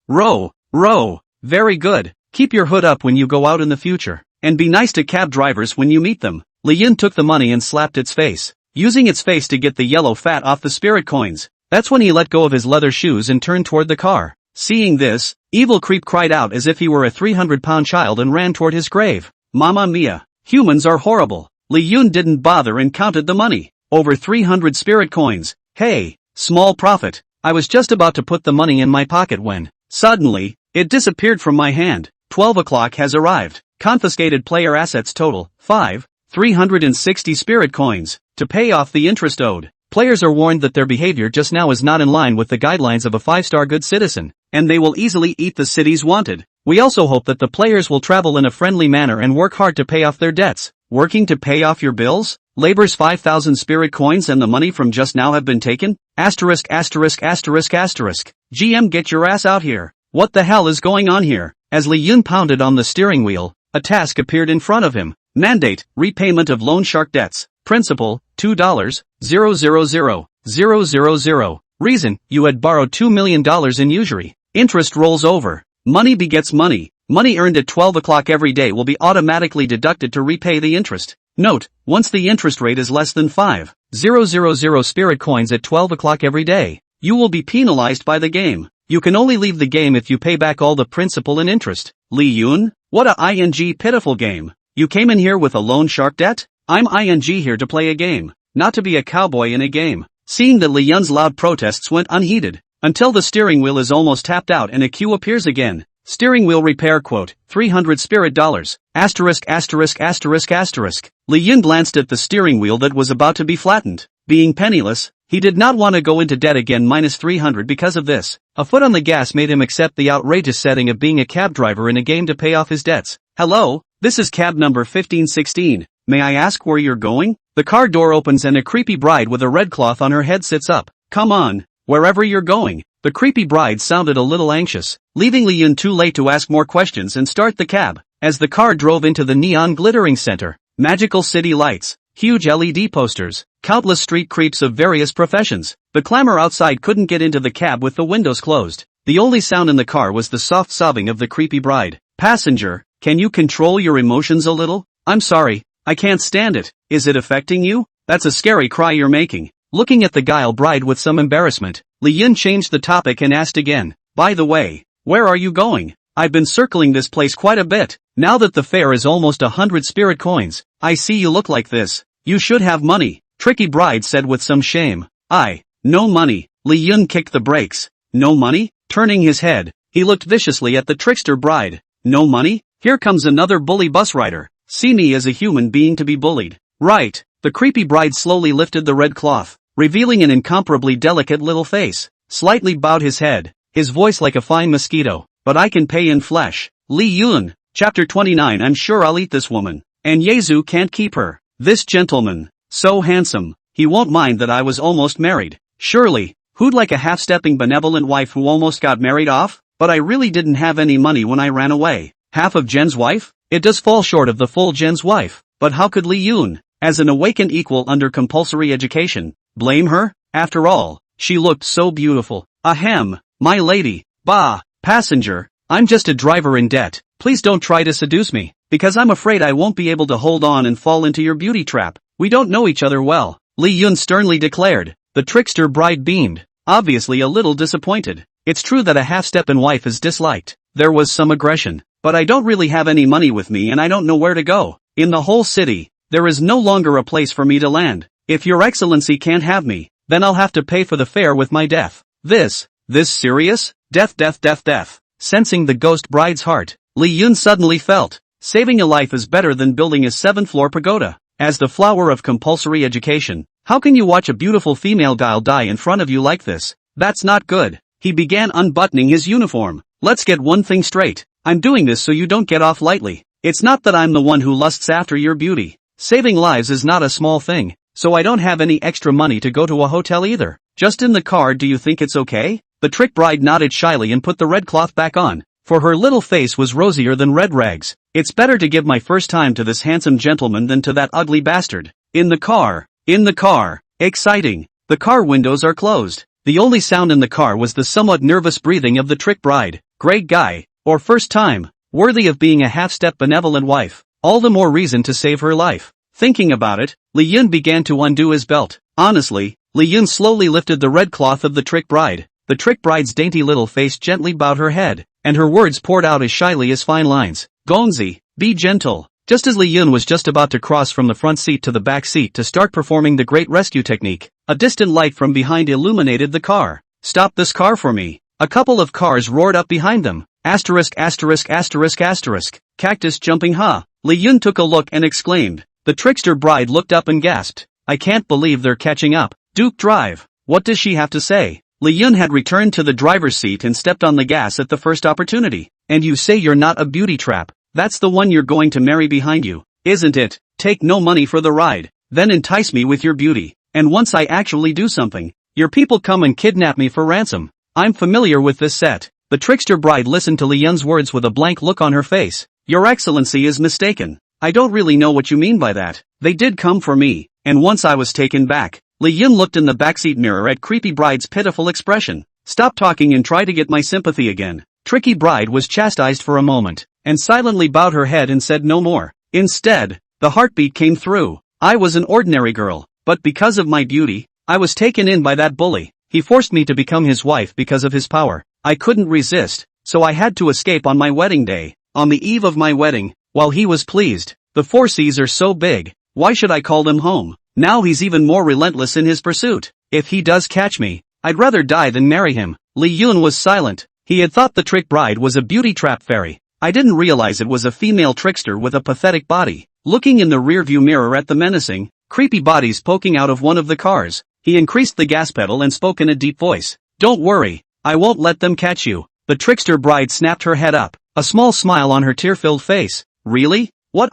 Very good. Keep your hood up when you go out in the future, and be nice to cab drivers when you meet them. Li Yun took the money and slapped its face, using its face to get the yellow fat off the spirit coins. That's when he let go of his leather shoes and turned toward the car. Seeing this, Evil Creep cried out as if he were a 300-pound child and ran toward his grave. Mamma mia, humans are horrible. Li Yun didn't bother and counted the money. Over 300 spirit coins. Hey, small profit. I was just about to put the money in my pocket when, suddenly, it disappeared from my hand. 12 o'clock has arrived. Confiscated player assets total, 360 spirit coins. To pay off the interest owed, players are warned that their behavior just now is not in line with the guidelines of a 5-star good citizen, and they will easily eat the cities wanted. We also hope that the players will travel in a friendly manner and work hard to pay off their debts. Working to pay off your bills? Labor's 5,000 spirit coins and the money from just now have been taken? Asterisk asterisk asterisk asterisk. GM, get your ass out here. What the hell is going on here? As Li Yun pounded on the steering wheel, a task appeared in front of him. Mandate, repayment of loan shark debts. Principal, $2,000,000. Reason, you had borrowed $2 million in usury. Interest rolls over. Money begets money. Money earned at 12 o'clock every day will be automatically deducted to repay the interest. Note, once the interest rate is less than 5,000 spirit coins at 12 o'clock every day, you will be penalized by the game. You can only leave the game if you pay back all the principal and interest. Li Yun? What a pitiful game. You came in here with a loan shark debt? I'm here to play a game, not to be a cowboy in a game. Seeing that Li Yun's loud protests went unheeded, until the steering wheel is almost tapped out and a cue appears again. Steering wheel repair quote, $300 spirit dollars. Asterisk asterisk asterisk asterisk. Li Yun glanced at the steering wheel that was about to be flattened. Being penniless, he did not want to go into debt again minus 300 because of this. A foot on the gas made him accept the outrageous setting of being a cab driver in a game to pay off his debts. Hello, this is cab number 1516. May I ask where you're going? The car door opens and a creepy bride with a red cloth on her head sits up. Come on, wherever you're going. The creepy bride sounded a little anxious, leaving Li Yun too late to ask more questions and start the cab. As the car drove into the neon glittering center, magical city lights, huge LED posters, countless street creeps of various professions. The clamor outside couldn't get into the cab with the windows closed. The only sound in the car was the soft sobbing of the creepy bride. Passenger, can you control your emotions a little? I'm sorry, I can't stand it. Is it affecting you? That's a scary cry you're making. Looking at the guile bride with some embarrassment, Li Yun changed the topic and asked again, by the way, where are you going? I've been circling this place quite a bit. Now that the fare is almost 100 spirit coins, I see you look like this. You should have money, tricky bride said with some shame. No money. Li Yun kicked the brakes. No money? Turning his head, he looked viciously at the trickster bride. No money? Here comes another bully bus rider. See me as a human being to be bullied. Right. The creepy bride slowly lifted the red cloth, revealing an incomparably delicate little face, slightly bowed his head, his voice like a fine mosquito, but I can pay in flesh. Li Yun, chapter 29. I'm sure I'll eat this woman, and Yezu can't keep her. This gentleman, so handsome, he won't mind that I was almost married. Surely, who'd like a half-stepping benevolent wife who almost got married off? But I really didn't have any money when I ran away. Half of Jen's wife? It does fall short of the full Jen's wife, but how could Li Yun, as an awakened equal under compulsory education, blame her? After all, she looked so beautiful. Ahem, my lady. Bah, passenger, I'm just a driver in debt. Please don't try to seduce me, because I'm afraid I won't be able to hold on and fall into your beauty trap. We don't know each other well, Li Yun sternly declared. The trickster bride beamed, obviously a little disappointed. It's true that a half-steppin' wife is disliked. There was some aggression, but I don't really have any money with me and I don't know where to go. In the whole city, there is no longer a place for me to land. If your excellency can't have me, then I'll have to pay for the fare with my death. This serious? Death. Sensing the ghost bride's heart, Li Yun suddenly felt, saving a life is better than building a 7th-floor pagoda. As the flower of compulsory education, how can you watch a beautiful female guile die in front of you like this? That's not good. He began unbuttoning his uniform. Let's get one thing straight. I'm doing this so you don't get off lightly. It's not that I'm the one who lusts after your beauty. Saving lives is not a small thing, so I don't have any extra money to go to a hotel either. Just in the car, do you think it's okay? The trick bride nodded shyly and put the red cloth back on, for her little face was rosier than red rags. It's better to give my first time to this handsome gentleman than to that ugly bastard. In the car. Exciting. The car windows are closed. The only sound in the car was the somewhat nervous breathing of the trick bride. Great guy, or first time, worthy of being a half-step benevolent wife. All the more reason to save her life. Thinking about it, Li Yun began to undo his belt. Honestly, Li Yun slowly lifted the red cloth of the trick bride. The trick bride's dainty little face gently bowed her head, and her words poured out as shyly as fine lines. Gonzi, be gentle. Just as Li Yun was just about to cross from the front seat to the back seat to start performing the great rescue technique, a distant light from behind illuminated the car. Stop this car for me. A couple of cars roared up behind them. Cactus jumping ha. Li Yun took a look and exclaimed. The trickster bride looked up and gasped. I can't believe they're catching up. Duke drive. What does she have to say? Li Yun had returned to the driver's seat and stepped on the gas at the first opportunity. And you say you're not a beauty trap. That's the one you're going to marry behind you, isn't it? take no money for the ride, then entice me with your beauty, and once I actually do something, your people come and kidnap me for ransom. I'm familiar with this set. The trickster bride listened to Li Yun's words with a blank look on her face. Your Excellency is mistaken. I don't really know what you mean by that. They did come for me, and once I was taken back. Li Yun looked in the backseat mirror at creepy bride's pitiful expression. Stop talking and try to get my sympathy again. Tricky bride was chastised for a moment, and silently bowed her head and said no more. Instead, the heartbeat came through. I was an ordinary girl, but because of my beauty, I was taken in by that bully. He forced me to become his wife because of his power. I couldn't resist, so I had to escape on my wedding day. On the eve of my wedding, while he was pleased, the four seas are so big, why should I call them home? Now he's even more relentless in his pursuit. If he does catch me, I'd rather die than marry him. Li Yun was silent. He had thought the trick bride was a beauty trap fairy. I didn't realize it was a female trickster with a pathetic body. Looking in the rearview mirror at the menacing, creepy bodies poking out of one of the cars, he increased the gas pedal and spoke in a deep voice. Don't worry, I won't let them catch you. The trickster bride snapped her head up, a small smile on her tear-filled face. Really? What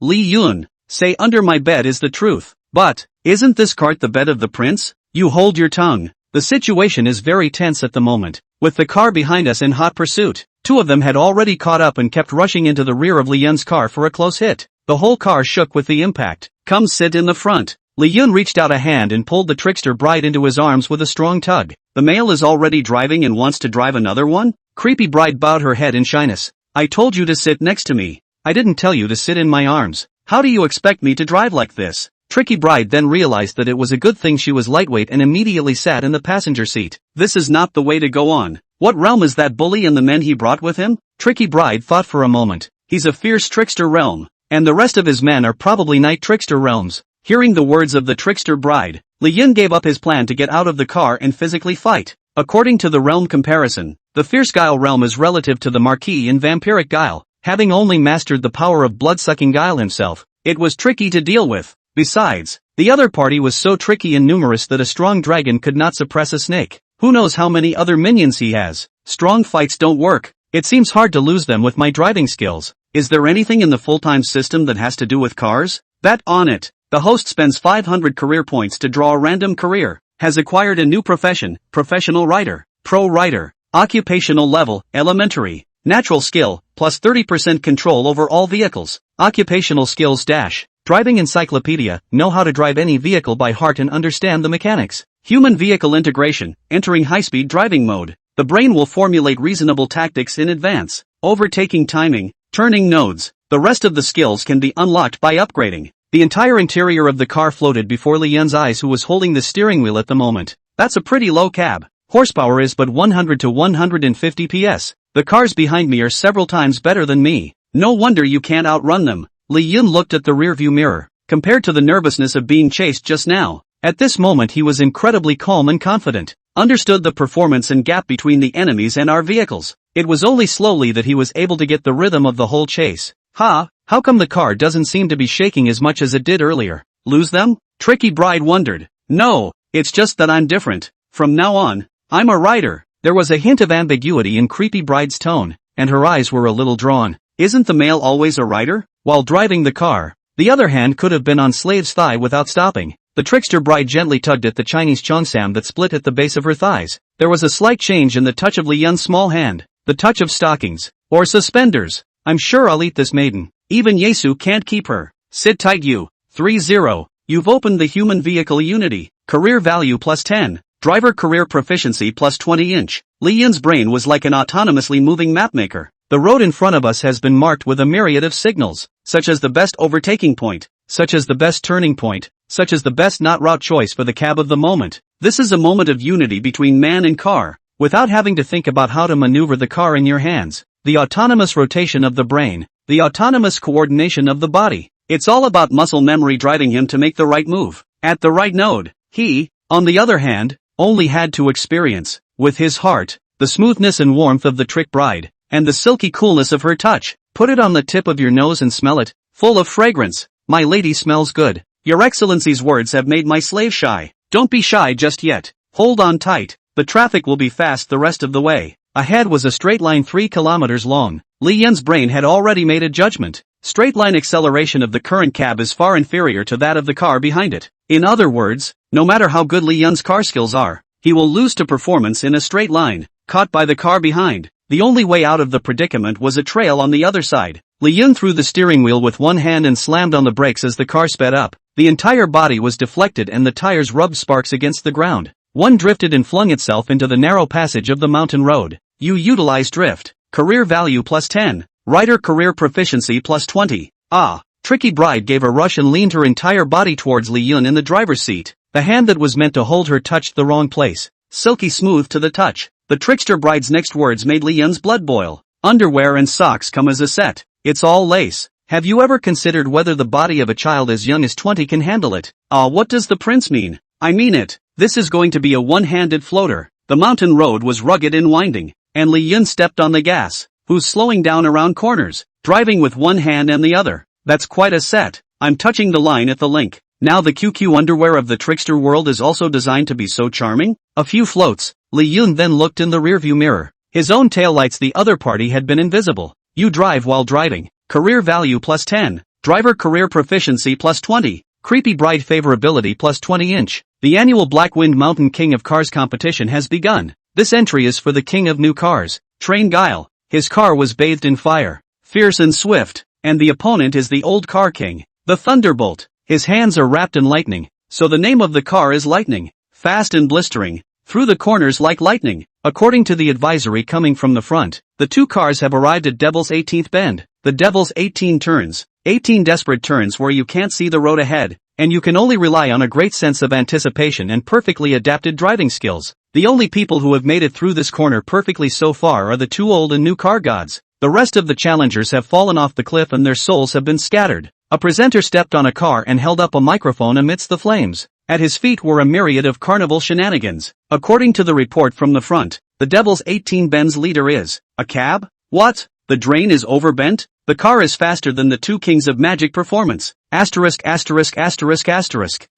Li Yun, say under my bed is the truth. But, isn't this cart the bed of the prince? You hold your tongue. The situation is very tense at the moment, with the car behind us in hot pursuit. Two of them had already caught up and kept rushing into the rear of Li Yun's car for a close hit. The whole car shook with the impact. Come sit in the front. Li Yun reached out a hand and pulled the trickster bride into his arms with a strong tug. The male is already driving and wants to drive another one? Creepy bride bowed her head in shyness. I told you to sit next to me. I didn't tell you to sit in my arms. How do you expect me to drive like this? Tricky bride then realized that it was a good thing she was lightweight and immediately sat in the passenger seat. This is not the way to go on. What realm is that bully and the men he brought with him? Tricky bride thought for a moment. He's a fierce trickster realm, and the rest of his men are probably night trickster realms. Hearing the words of the trickster bride, Li Yun gave up his plan to get out of the car and physically fight. According to the realm comparison, the fierce guile realm is relative to the marquis in vampiric guile. Having only mastered the power of blood-sucking guile himself, it was tricky to deal with. Besides, the other party was so tricky and numerous that a strong dragon could not suppress a snake. Who knows how many other minions he has? Strong fights don't work. It seems hard to lose them with my driving skills. Is there anything in the full-time system that has to do with cars? Bet on it. The host spends 500 career points to draw a random career. Has acquired a new profession, professional writer, pro writer, occupational level, elementary, natural skill, plus 30% control over all vehicles, occupational skills dash. Driving encyclopedia, know how to drive any vehicle by heart and understand the mechanics. Human vehicle integration, entering high-speed driving mode. The brain will formulate reasonable tactics in advance. Overtaking timing, turning nodes. The rest of the skills can be unlocked by upgrading. The entire interior of the car floated before Li Yun's eyes, who was holding the steering wheel at the moment. That's a pretty low cab. Horsepower is but 100 to 150 PS. The cars behind me are several times better than me. No wonder you can't outrun them. Li Yun looked at the rearview mirror. Compared to the nervousness of being chased just now, at this moment he was incredibly calm and confident. Understood the performance and gap between the enemies and our vehicles. It was only slowly that he was able to get the rhythm of the whole chase. How come the car doesn't seem to be shaking as much as it did earlier? Lose them? Tricky bride wondered. No, it's just that I'm different. From now on, I'm a rider. There was a hint of ambiguity in creepy bride's tone, and her eyes were a little drawn. Isn't the male always a rider? While driving the car, the other hand could have been on slave's thigh without stopping. The trickster bride gently tugged at the Chinese cheongsam that split at the base of her thighs. There was a slight change in the touch of Li Yun's small hand, the touch of stockings, or suspenders. I'm sure I'll eat this maiden. Even Yesu can't keep her. Sit tight you. 3-0. You've opened the human vehicle unity. Career value plus 10. Driver career proficiency plus 20". Li Yun's brain was like an autonomously moving mapmaker. The road in front of us has been marked with a myriad of signals, such as the best overtaking point, such as the best turning point, such as the best not route choice for the cab of the moment. This is a moment of unity between man and car, without having to think about how to maneuver the car in your hands. The autonomous rotation of the brain, the autonomous coordination of the body. It's all about muscle memory driving him to make the right move, at the right node. He, on the other hand, only had to experience, with his heart, the smoothness and warmth of the trick bride, and the silky coolness of her touch. Put it on the tip of your nose and smell it, full of fragrance. My lady smells good. Your Excellency's words have made my slave shy. Don't be shy just yet. Hold on tight. The traffic will be fast the rest of the way. Ahead was a straight line 3 kilometers long. Li Yun's brain had already made a judgment. straight line acceleration of the current cab is far inferior to that of the car behind it. In other words, no matter how good Li Yun's car skills are, he will lose to performance in a straight line, caught by the car behind. The only way out of the predicament was a trail on the other side. Li Yun threw the steering wheel with one hand and slammed on the brakes as the car sped up. The entire body was deflected and the tires rubbed sparks against the ground. One drifted and flung itself into the narrow passage of the mountain road. You utilize drift. Career value plus 10. Rider career proficiency plus 20. Ah. Tricky Bride gave a rush and leaned her entire body towards Li Yun in the driver's seat. The hand that was meant to hold her touched the wrong place. Silky smooth to the touch. The trickster bride's next words made Li Yun's blood boil. Underwear and socks come as a set. It's all lace. Have you ever considered whether the body of a child as young as 20 can handle it? Ah, what does the prince mean? I mean it. This is going to be a one-handed floater. The mountain road was rugged and winding, and Li Yun stepped on the gas. Who's slowing down around corners, driving with one hand and the other? That's quite a set. I'm touching the line at the link. Now the QQ underwear of the trickster world is also designed to be so charming? A few floats. Li Yun then looked in the rearview mirror. His own taillights, the other party had been invisible. You drive while driving. Career value plus 10. Driver career proficiency plus 20. Creepy Bride favorability plus 20". The annual Blackwind Mountain King of Cars competition has begun. This entry is for the king of new cars, Train Guile. His car was bathed in fire, fierce and swift, and the opponent is the old car king, the Thunderbolt. His hands are wrapped in lightning, so the name of the car is Lightning. Fast and blistering, through the corners like lightning. According to the advisory coming from the front, the two cars have arrived at Devil's 18th bend. The Devil's 18 turns, 18 desperate turns where you can't see the road ahead, and you can only rely on a great sense of anticipation and perfectly adapted driving skills. The only people who have made it through this corner perfectly so far are the two old and new car gods. The rest of the challengers have fallen off the cliff and their souls have been scattered. A presenter stepped on a car and held up a microphone amidst the flames. At his feet were a myriad of carnival shenanigans. According to the report from the front, the Devil's 18 Ben's leader is a cab? What? The drain is overbent? The car is faster than the two kings of magic performance. Asterisk.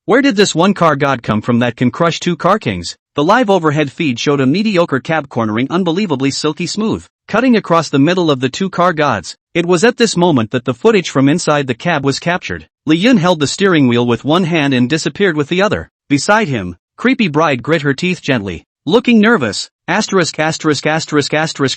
Where did this one car god come from that can crush two car kings? The live overhead feed showed a mediocre cab cornering unbelievably silky smooth, cutting across the middle of the two car gods. It was at this moment that the footage from inside the cab was captured. Li Yun held the steering wheel with one hand and disappeared with the other. Beside him, Creepy Bride grit her teeth gently, looking nervous. Asterisk.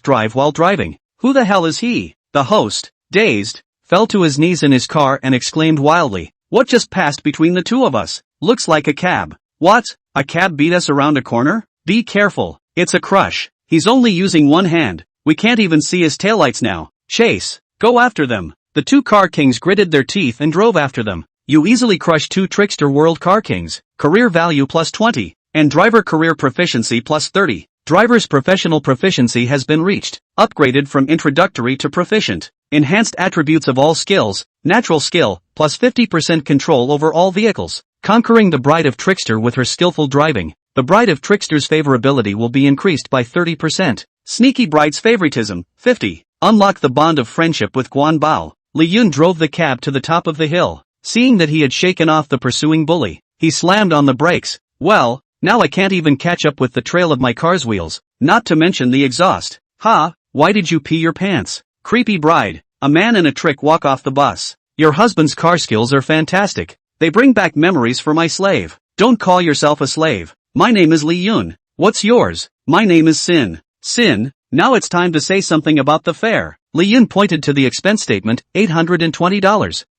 Drive while driving. Who the hell is he? The host, dazed, fell to his knees in his car and exclaimed wildly, "What just passed between the two of us? Looks like a cab." "What? A cab beat us around a corner? Be careful, it's a crush. He's only using one hand. We can't even see his taillights now. Chase, go after them." The two car kings gritted their teeth and drove after them. You easily crushed two trickster world car kings. Career value plus 20, and driver career proficiency plus 30. Driver's professional proficiency has been reached, upgraded from introductory to proficient. Enhanced attributes of all skills, natural skill, plus 50% control over all vehicles. Conquering the Bride of Trickster with her skillful driving. The Bride of Trickster's favorability will be increased by 30%. Sneaky Bride's favoritism, 50. Unlock the bond of friendship with Guan Bao. Li Yun drove the cab to the top of the hill. Seeing that he had shaken off the pursuing bully, he slammed on the brakes. Well, now I can't even catch up with the trail of my car's wheels, not to mention the exhaust. Ha, why did you pee your pants? Creepy Bride, a man and a trick walk off the bus. Your husband's car skills are fantastic. They bring back memories for my slave. Don't call yourself a slave. My name is Li Yun. What's yours? My name is Sin. Sin, now it's time to say something about the fare. Li Yun pointed to the expense statement, $820.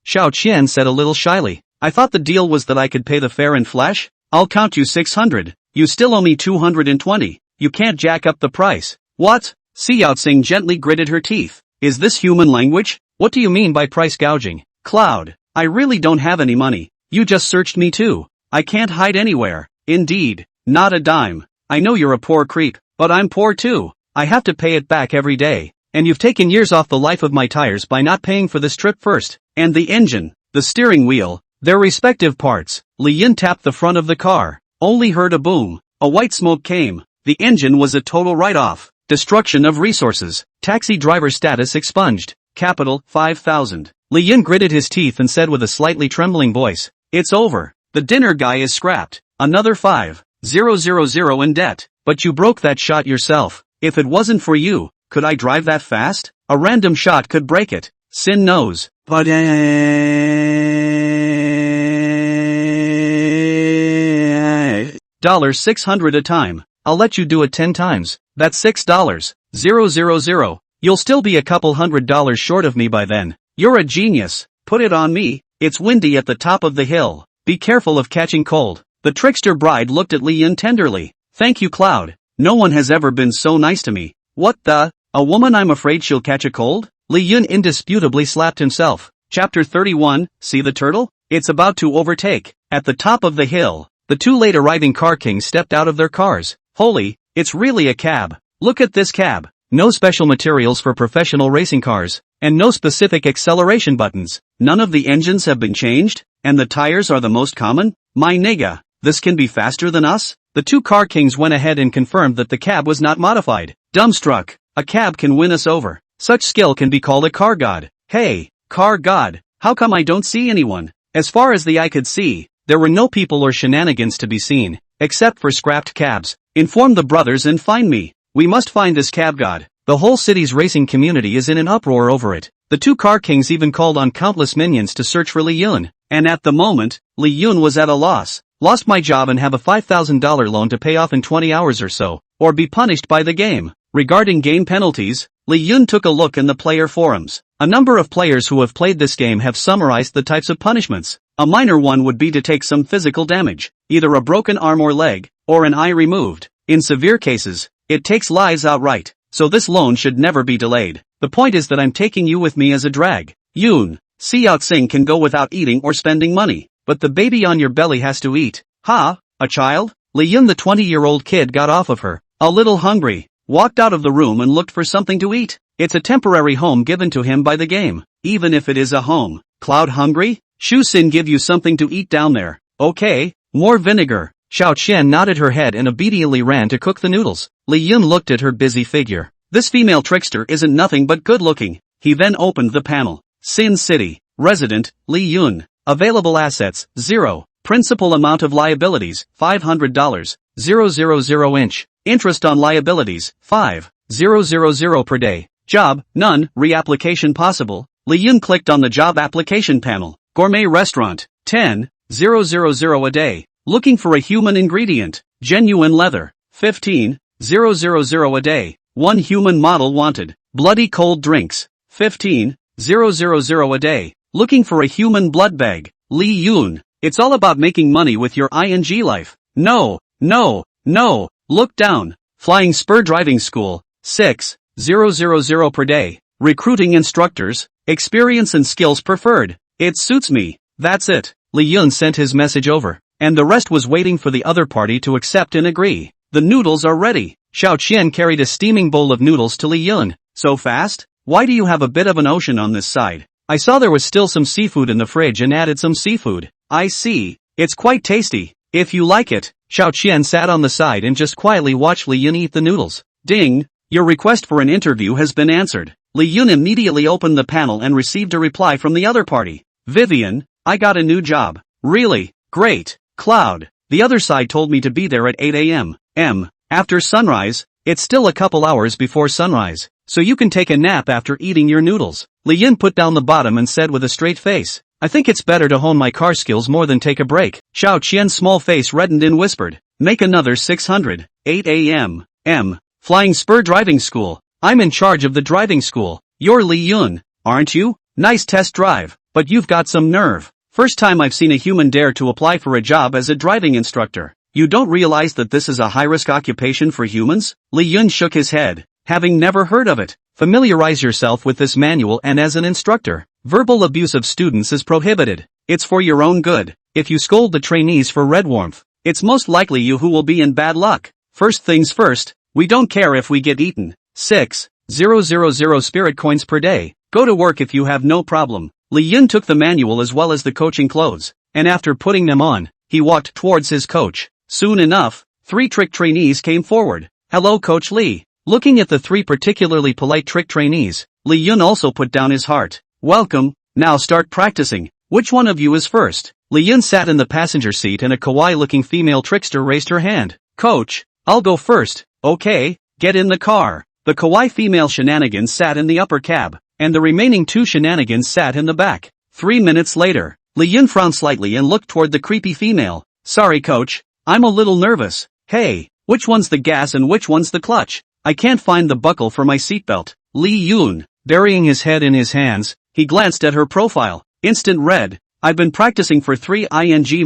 Xiao Qian said a little shyly, I thought the deal was that I could pay the fare in flesh? I'll count you 600. You still owe me 220. You can't jack up the price. What? Xiaoxing gently gritted her teeth. Is this human language? What do you mean by price gouging? Cloud, I really don't have any money. You just searched me too. I can't hide anywhere. Indeed, not a dime. I know you're a poor creep, but I'm poor too. I have to pay it back every day. And you've taken years off the life of my tires by not paying for this trip first. And the engine, the steering wheel, their respective parts. Li Yun tapped the front of the car. Only heard a boom. A white smoke came. The engine was a total write-off. Destruction of resources. Taxi driver status expunged. Capital, 5,000. Li Yun gritted his teeth and said with a slightly trembling voice, it's over. The dinner guy is scrapped. Another 5,000 in debt. But you broke that shot yourself. If it wasn't for you, could I drive that fast? A random shot could break it. Sin knows. $600 a time. I'll let you do it 10 times. That's $6,000. You'll still be a couple $100 short of me by then. You're a genius. Put it on me. It's windy at the top of the hill. Be careful of catching cold. The trickster bride looked at Li Yun tenderly. Thank you, Cloud. No one has ever been so nice to me. What the? A woman? I'm afraid she'll catch a cold? Li Yun indisputably slapped himself. Chapter 31, See the turtle? It's about to overtake. At the top of the hill, the two late arriving car kings stepped out of their cars. Holy, it's really a cab. Look at this cab. No special materials for professional racing cars, and no specific acceleration buttons. None of the engines have been changed, and the tires are the most common? My nigga, this can be faster than us? The two car kings went ahead and confirmed that the cab was not modified. Dumbstruck, a cab can win us over. Such skill can be called a car god. Hey, car god, how come I don't see anyone? As far as the eye could see, there were no people or shenanigans to be seen, except for scrapped cabs. Inform the brothers and find me. We must find this cab god. The whole city's racing community is in an uproar over it. The two car kings even called on countless minions to search for Li Yun. And at the moment, Li Yun was at a loss. Lost my job and have a $5,000 loan to pay off in 20 hours or so, or be punished by the game. Regarding game penalties, Li Yun took a look in the player forums. A number of players who have played this game have summarized the types of punishments. A minor one would be to take some physical damage, either a broken arm or leg, or an eye removed. In severe cases, it takes lives outright, so this loan should never be delayed. The point is that I'm taking you with me as a drag. Yoon, Xiaoxing can go without eating or spending money, but the baby on your belly has to eat. Ha, a child? Li Yun, the 20-year-old kid, got off of her, a little hungry, walked out of the room and looked for something to eat. It's a temporary home given to him by the game, even if it is a home. Cloud hungry? Shu Xin give you something to eat down there. Okay, more vinegar. Xiao Qian nodded her head and obediently ran to cook the noodles. Li Yun looked at her busy figure. This female trickster isn't nothing but good looking. He then opened the panel. Sin City. Resident, Li Yun. Available assets, 0. Principal amount of liabilities, $500. 000 inch. Interest on liabilities, 5,000 per day. Job, none. Reapplication possible. Li Yun clicked on the job application panel. Gourmet restaurant, 10,000 a day. Looking for a human ingredient. Genuine leather, 15,000 a day. One human model wanted. Bloody cold drinks, 15,000 a day. Looking for a human blood bag. Li Yun, it's all about making money with your ing life. No, no, no. Look down. Flying spur driving school, 6,000 per day. Recruiting instructors, experience and skills preferred. It suits me. That's it. Li Yun sent his message over, and the rest was waiting for the other party to accept and agree. The noodles are ready. Xiao Qian carried a steaming bowl of noodles to Li Yun. So fast? Why do you have a bit of an ocean on this side? I saw there was still some seafood in the fridge and added some seafood. I see. It's quite tasty. If you like it. Xiao Qian sat on the side and just quietly watched Li Yun eat the noodles. Ding! Your request for an interview has been answered. Li Yun immediately opened the panel and received a reply from the other party. Vivian, I got a new job. Really? Great. Cloud, the other side told me to be there at 8 a.m. After sunrise. It's still a couple hours before sunrise, so you can take a nap after eating your noodles. Li Yun put down the bottom and said with a straight face, I think it's better to hone my car skills more than take a break. Xiao Qian's small face reddened and whispered, make another 600. 8 a.m. Flying spur driving school. I'm in charge of the driving school. You're Li Yun, aren't you? Nice test drive, but you've got some nerve. First time I've seen a human dare to apply for a job as a driving instructor. You don't realize that this is a high-risk occupation for humans? Li Yun shook his head, having never heard of it. Familiarize yourself with this manual, and as an instructor, verbal abuse of students is prohibited. It's for your own good. If you scold the trainees for red warmth, it's most likely you who will be in bad luck. First things first, we don't care if we get eaten. 6,000 spirit coins per day. Go to work if you have no problem. Li Yun took the manual as well as the coaching clothes, and after putting them on, he walked towards his coach. Soon enough, 3 trick trainees came forward. Hello, Coach Li. Looking at the 3 particularly polite trick trainees, Li Yun also put down his heart. Welcome, now start practicing. Which one of you is first? Li Yun sat in the passenger seat and a kawaii-looking female trickster raised her hand. Coach, I'll go first. Okay, get in the car. The kawaii female shenanigans sat in the upper cab, and the remaining 2 shenanigans sat in the back. 3 minutes later, Lee Yun frowned slightly and looked toward the creepy female. Sorry coach, I'm a little nervous. Hey, which one's the gas and which one's the clutch? I can't find the buckle for my seatbelt. Lee Yun, burying his head in his hands, he glanced at her profile. Instant red. I've been practicing for 3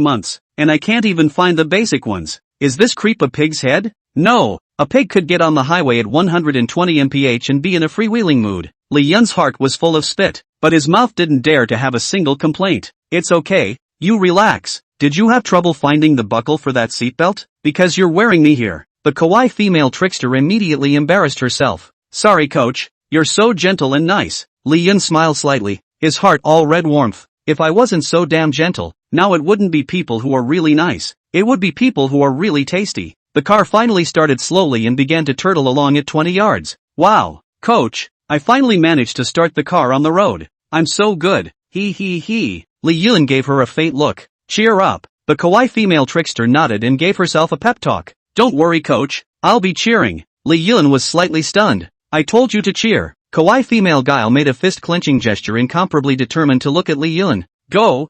months, and I can't even find the basic ones. Is this creep a pig's head? No, a pig could get on the highway at 120 mph and be in a freewheeling mood. Lee Yun's heart was full of spit, but his mouth didn't dare to have a single complaint. It's okay, you relax. Did you have trouble finding the buckle for that seatbelt? Because you're wearing me here. The kawaii female trickster immediately embarrassed herself. Sorry coach, you're so gentle and nice. Lee Yun smiled slightly, his heart all red warmth. If I wasn't so damn gentle, now it wouldn't be people who are really nice. It would be people who are really tasty. The car finally started slowly and began to turtle along at 20 yards. Wow, coach, I finally managed to start the car on the road. I'm so good. He. Lee Yun gave her a faint look. Cheer up. The kawaii female trickster nodded and gave herself a pep talk. Don't worry coach, I'll be cheering. Lee Yun was slightly stunned. I told you to cheer. Kawaii female guile made a fist-clenching gesture incomparably determined to look at Lee Yun. Go.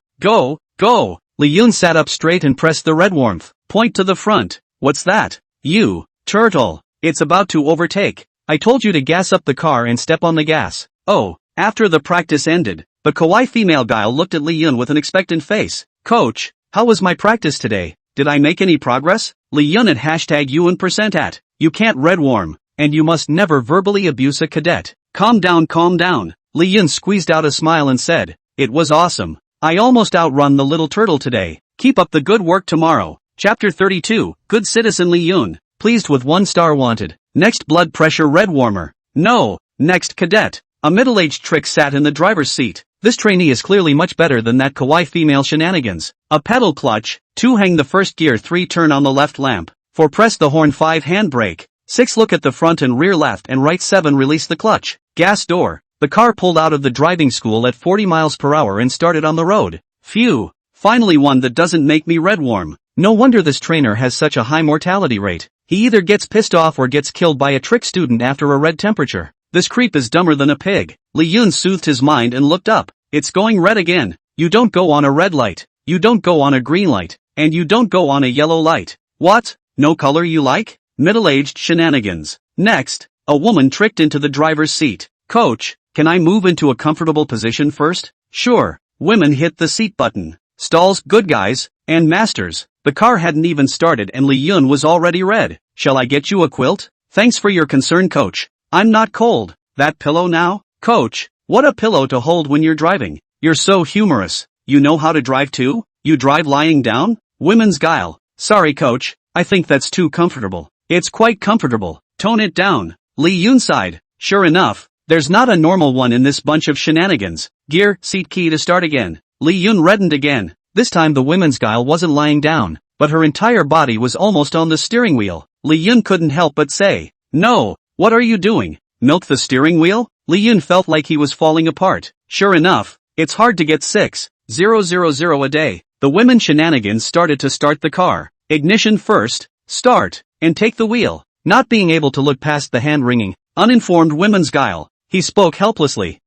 Lee Yun sat up straight and pressed the red warmth. Point to the front. What's that? You, turtle. It's about to overtake. I told you to gas up the car and step on the gas. Oh, after the practice ended, the kawaii female guile looked at Lee Yun with an expectant face. Coach, how was my practice today? Did I make any progress? Lee Yun at #UN%at. You can't red warm, and you must never verbally abuse a cadet. Calm down. Lee Yun squeezed out a smile and said, it was awesome. I almost outrun the little turtle today. Keep up the good work tomorrow. Chapter 32, Good Citizen Lee Yun. Pleased with 1 star wanted. Next blood pressure red warmer. No, next cadet. A middle-aged trick sat in the driver's seat. This trainee is clearly much better than that kawaii female shenanigans. A pedal clutch. 2 hang the first gear. 3 turn on the left lamp. 4 press the horn. 5 handbrake. 6 look at the front and rear left and right. 7 release the clutch. Gas door. The car pulled out of the driving school at 40 miles per hour and started on the road. Phew. Finally one that doesn't make me red warm. No wonder this trainer has such a high mortality rate. He either gets pissed off or gets killed by a trick student after a red temperature. This creep is dumber than a pig. Lee Yun soothed his mind and looked up. It's going red again. You don't go on a red light. You don't go on a green light. And you don't go on a yellow light. What? No color you like? Middle-aged shenanigans. Next, a woman tricked into the driver's seat. Coach, can I move into a comfortable position first? Sure. Women hit the seat button. Stalls, good guys, and masters. The car hadn't even started and Lee Yun was already red. Shall I get you a quilt? Thanks for your concern coach. I'm not cold. That pillow now? Coach, what a pillow to hold when you're driving. You're so humorous. You know how to drive too? You drive lying down? Women's guile. Sorry coach, I think that's too comfortable. It's quite comfortable. Tone it down. Lee Yun sighed. Sure enough, there's not a normal one in this bunch of shenanigans. Gear, seat key to start again. Lee Yun reddened again. This time the women's guile wasn't lying down, but her entire body was almost on the steering wheel. Lee Yun couldn't help but say, no, what are you doing? Milk the steering wheel? Lee Yun felt like he was falling apart. Sure enough, it's hard to get 6,000 a day. The women shenanigans started to start the car. Ignition first, start, and take the wheel. Not being able to look past the hand-wringing, uninformed women's guile, he spoke helplessly.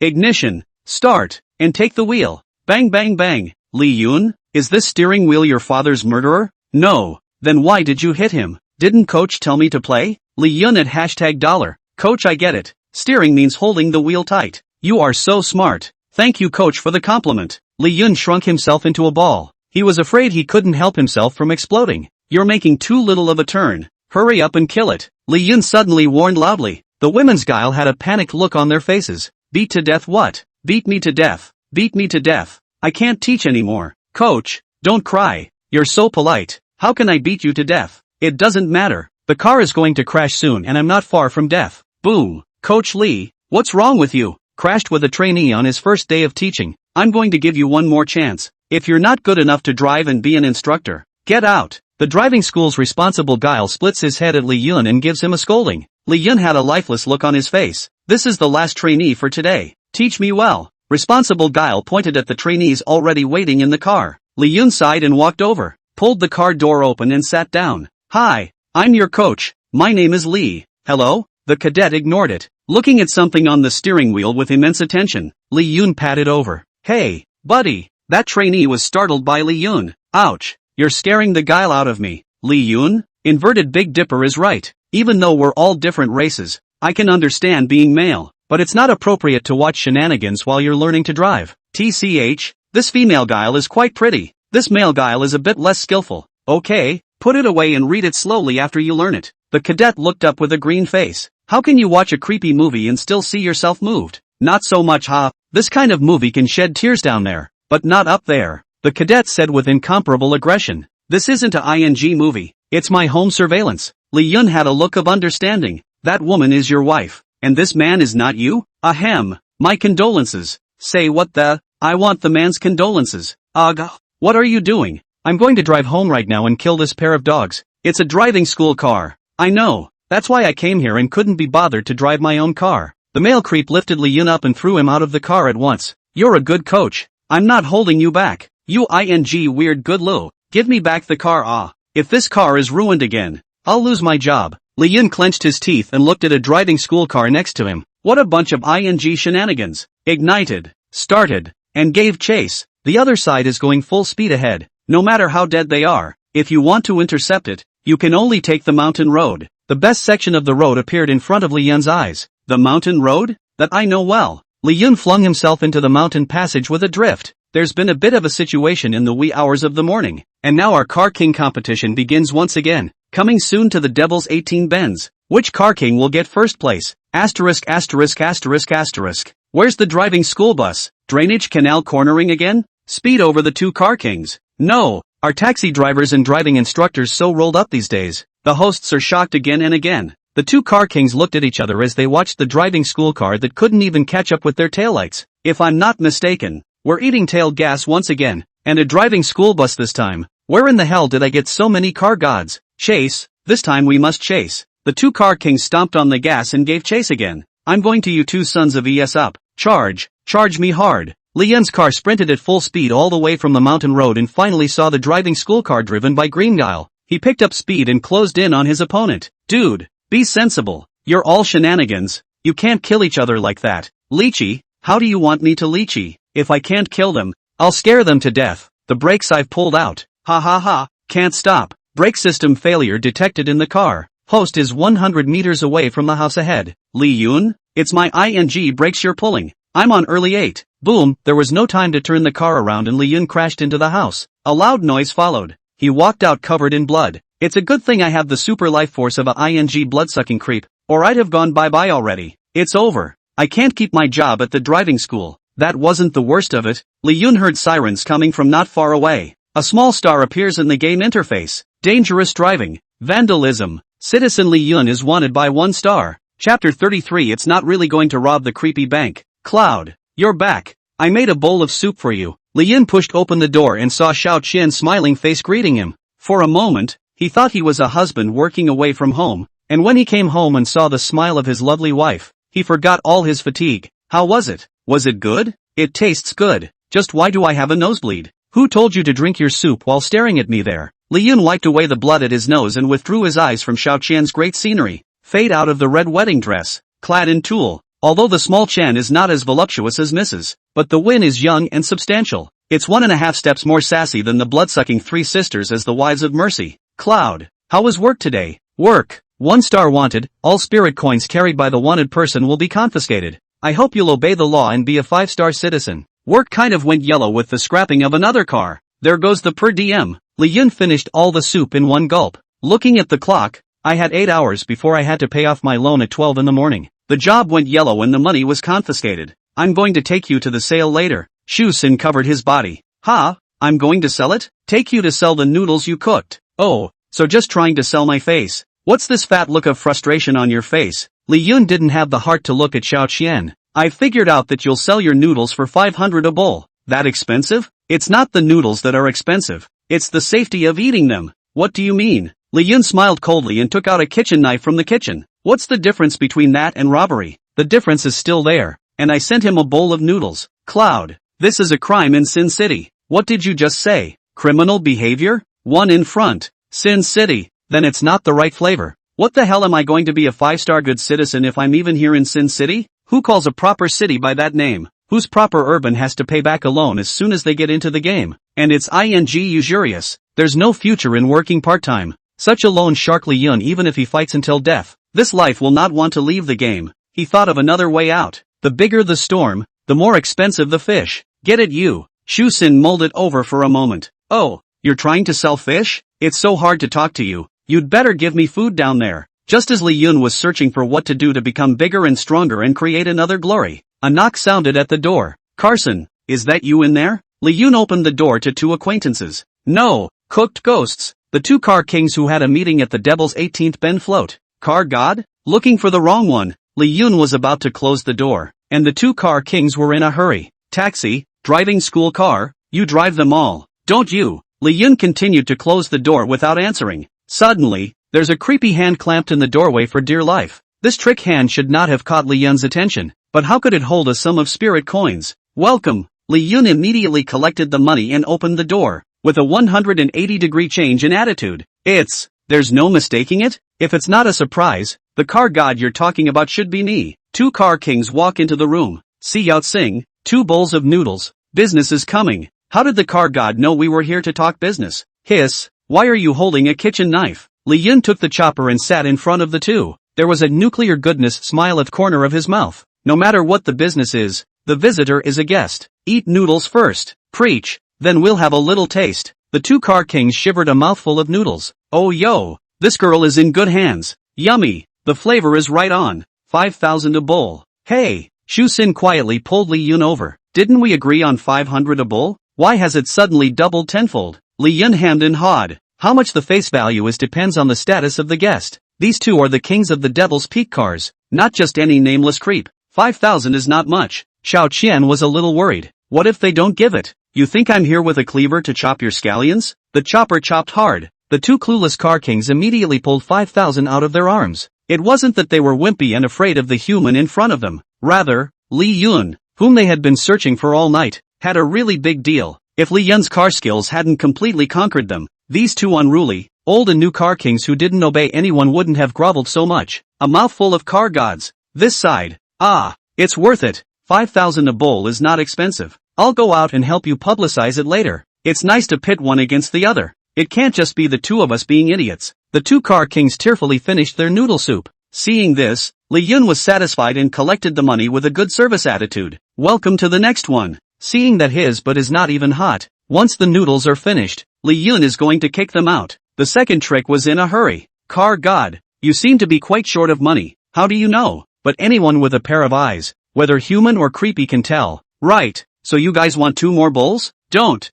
Ignition, start, and take the wheel. Bang bang bang. Lee Yun, is this steering wheel your father's murderer? No. Then why did you hit him? Didn't coach tell me to play? Lee Yun at $. Coach, I get it. Steering means holding the wheel tight. You are so smart. Thank you coach for the compliment. Lee Yun shrunk himself into a ball. He was afraid he couldn't help himself from exploding. You're making too little of a turn. Hurry up and kill it. Lee Yun suddenly warned loudly. The women's guile had a panicked look on their faces. Beat to death what? Beat me to death. Beat me to death. I can't teach anymore. Coach, don't cry. You're so polite. How can I beat you to death? It doesn't matter. The car is going to crash soon and I'm not far from death. Boom. Coach Lee, what's wrong with you? Crashed with a trainee on his first day of teaching. I'm going to give you one more chance. If you're not good enough to drive and be an instructor, get out. The driving school's responsible guile splits his head at Lee Yun and gives him a scolding. Lee Yun had a lifeless look on his face. This is the last trainee for today. Teach me well. Responsible guile pointed at the trainees already waiting in the car. Lee Yun sighed and walked over, pulled the car door open and sat down. Hi, I'm your coach. My name is Lee. Hello? The cadet ignored it. looking at something on the steering wheel with immense attention. Lee Yoon patted over. Hey, buddy. That trainee was startled by Lee Yoon. Ouch. You're scaring the guile out of me. Lee Yoon? Inverted Big Dipper is right. Even though we're all different races, I can understand being male, but it's not appropriate to watch shenanigans while you're learning to drive. TCH, this female guile is quite pretty. This male guile is a bit less skillful. Okay, put it away and read it slowly after you learn it. The cadet looked up with a green face. How can you watch a creepy movie and still see yourself moved? Not so much, huh? This kind of movie can shed tears down there, but not up there. The cadet said with incomparable aggression. This isn't a ING movie. It's my home surveillance. Lee Yoon had a look of understanding. That woman is your wife, and this man is not you? Ahem. My condolences. Say what the? I want the man's condolences. Ugh. What are you doing? I'm going to drive home right now and kill this pair of dogs. It's a driving school car. I know. That's why I came here and couldn't be bothered to drive my own car. The male creep lifted Lee Yoon up and threw him out of the car at once. You're a good coach. I'm not holding you back. You ing weird good Lou. Give me back the car. If this car is ruined again, I'll lose my job. Lee Yoon clenched his teeth and looked at a driving school car next to him. What a bunch of ing shenanigans. Ignited, started, and gave chase. The other side is going full speed ahead. No matter how dead they are, if you want to intercept it, you can only take the mountain road. The best section of the road appeared in front of Lee Yoon's eyes. The mountain road? That I know well. Lee Yoon flung himself into the mountain passage with a drift. There's been a bit of a situation in the wee hours of the morning, and now our Car King competition begins once again. Coming soon to the Devil's 18 Bends. Which Car King will get first place? Asterisk asterisk asterisk asterisk. Where's the driving school bus? Drainage canal cornering again? Speed over the two Car Kings. No, are taxi drivers and driving instructors so rolled up these days? The hosts are shocked again and again. The two Car Kings looked at each other as they watched the driving school car that couldn't even catch up with their taillights. If I'm not mistaken, we're eating tail gas once again, and a driving school bus this time. Where in the hell did I get so many car gods? Chase, this time we must chase. The two Car Kings stomped on the gas and gave chase again. I'm going to you two sons of ES up. Charge me hard. Lee Yoon's car sprinted at full speed all the way from the mountain road and finally saw the driving school car driven by Green Guile. He picked up speed and closed in on his opponent. Dude, be sensible. You're all shenanigans. You can't kill each other like that. Lychee, how do you want me to lychee? If I can't kill them, I'll scare them to death. The brakes I've pulled out. Ha ha ha, can't stop. Brake system failure detected in the car. Host is 100 meters away from the house ahead. Lee Yoon, it's my ing brakes you're pulling. I'm on early 8. Boom, there was no time to turn the car around and Lee Yoon crashed into the house. A loud noise followed. He walked out covered in blood. It's a good thing I have the super life force of a ing blood-sucking creep, or I'd have gone bye-bye already. It's over. I can't keep my job at the driving school. That wasn't the worst of it. Lee Yoon heard sirens coming from not far away. A small star appears in the game interface. Dangerous driving. Vandalism. Citizen Lee Yoon is wanted by 1 star. Chapter 33. It's not really going to rob the creepy bank. Cloud, you're back. I made a bowl of soup for you. Lee Yoon pushed open the door and saw Xiao Qian's smiling face greeting him. For a moment, he thought he was a husband working away from home, and when he came home and saw the smile of his lovely wife, he forgot all his fatigue. How was it? Was it good? It tastes good. Just why do I have a nosebleed? Who told you to drink your soup while staring at me there? Lee Yoon wiped away the blood at his nose and withdrew his eyes from Xiao Qian's great scenery. Fade out of the red wedding dress, clad in tulle. Although the small Chen is not as voluptuous as Mrs., but the Win is young and substantial. It's 1.5 steps more sassy than the blood-sucking 3 sisters as the wives of Mercy. Cloud, how was work today? Work. 1 star wanted. All spirit coins carried by the wanted person will be confiscated. I hope you'll obey the law and be a 5-star citizen. Work kind of went yellow with the scrapping of another car. There goes the per diem. Lee Yoon finished all the soup in 1 gulp. Looking at the clock, I had 8 hours before I had to pay off my loan at 12 in the morning. The job went yellow and the money was confiscated. I'm going to take you to the sale later. Shu Sin covered his body. Ha, I'm going to sell it? Take you to sell the noodles you cooked. Oh, so just trying to sell my face. What's this fat look of frustration on your face? Lee Yoon didn't have the heart to look at Xiao Qian. I figured out that you'll sell your noodles for 500 a bowl. That expensive? It's not the noodles that are expensive. It's the safety of eating them. What do you mean? Lee Yoon smiled coldly and took out a kitchen knife from the kitchen. What's the difference between that and robbery? The difference is still there. And I sent him a bowl of noodles. Cloud, this is a crime in Sin City. What did you just say? Criminal behavior? 1 in front. Sin City. Then it's not the right flavor. What the hell am I going to be a 5-star good citizen if I'm even here in Sin City? Who calls a proper city by that name? Whose proper urban has to pay back a loan as soon as they get into the game? And it's usurious. There's no future in working part-time. Such a lone shark Li-yun, even if he fights until death, this life will not want to leave the game. He thought of another way out. The bigger the storm, the more expensive the fish. Get it you? Shu-sin mulled it over for a moment. Oh, you're trying to sell fish? It's so hard to talk to you. You'd better give me food down there. Just as Li-yun was searching for what to do to become bigger and stronger and create another glory, a knock sounded at the door. Carson, is that you in there? Li-yun opened the door to two acquaintances. No, cooked ghosts. The two car kings who had a meeting at the Devil's 18th Bend float. Car god? Looking for the wrong one. Li-yun was about to close the door, and the two car kings were in a hurry. Taxi, driving school car, you drive them all, don't you? Li-yun continued to close the door without answering. Suddenly, there's a creepy hand clamped in the doorway for dear life. This trick hand should not have caught Li-yun's attention, but how could it hold a sum of spirit coins? Welcome. Li-yun immediately collected the money and opened the door, with a 180-degree change in attitude. There's no mistaking it? If it's not a surprise, the car god you're talking about should be me. Two car kings walk into the room. See Yao Tsing, 2 bowls of noodles. Business is coming. How did the car god know we were here to talk business? Hiss, why are you holding a kitchen knife? Li-yun took the chopper and sat in front of the two. There was a nuclear goodness smile at the corner of his mouth. No matter what the business is, the visitor is a guest. Eat noodles first. Preach. Then we'll have a little taste. The two car kings shivered a mouthful of noodles. Oh yo, this girl is in good hands. Yummy. The flavor is right on. 5,000 a bowl. Hey, Shu-sin quietly pulled Li-yun over. Didn't we agree on 500 a bowl? Why has it suddenly doubled tenfold? Li-yun hemmed and hawed. How much the face value is depends on the status of the guest. These two are the kings of the Devil's Peak cars, not just any nameless creep. 5,000 is not much. Xiao Qian was a little worried. What if they don't give it? You think I'm here with a cleaver to chop your scallions? The chopper chopped hard. The two clueless car kings immediately pulled 5,000 out of their arms. It wasn't that they were wimpy and afraid of the human in front of them. Rather, Li-yun, whom they had been searching for all night, had a really big deal. If Li-yun's car skills hadn't completely conquered them, these two unruly, old and new car kings who didn't obey anyone wouldn't have groveled so much. A mouthful of car gods. This side. Ah, it's worth it. 5,000 a bowl is not expensive. I'll go out and help you publicize it later. It's nice to pit one against the other. It can't just be the two of us being idiots. The two car kings tearfully finished their noodle soup. Seeing this, Li-yun was satisfied and collected the money with a good service attitude. Welcome to the next one. Seeing that his butt is not even hot, once the noodles are finished, Li-yun is going to kick them out. The second trick was in a hurry. Car god, you seem to be quite short of money. How do you know? But anyone with a pair of eyes, whether human or creepy, can tell. Right, so you guys want 2 more bowls? Don't.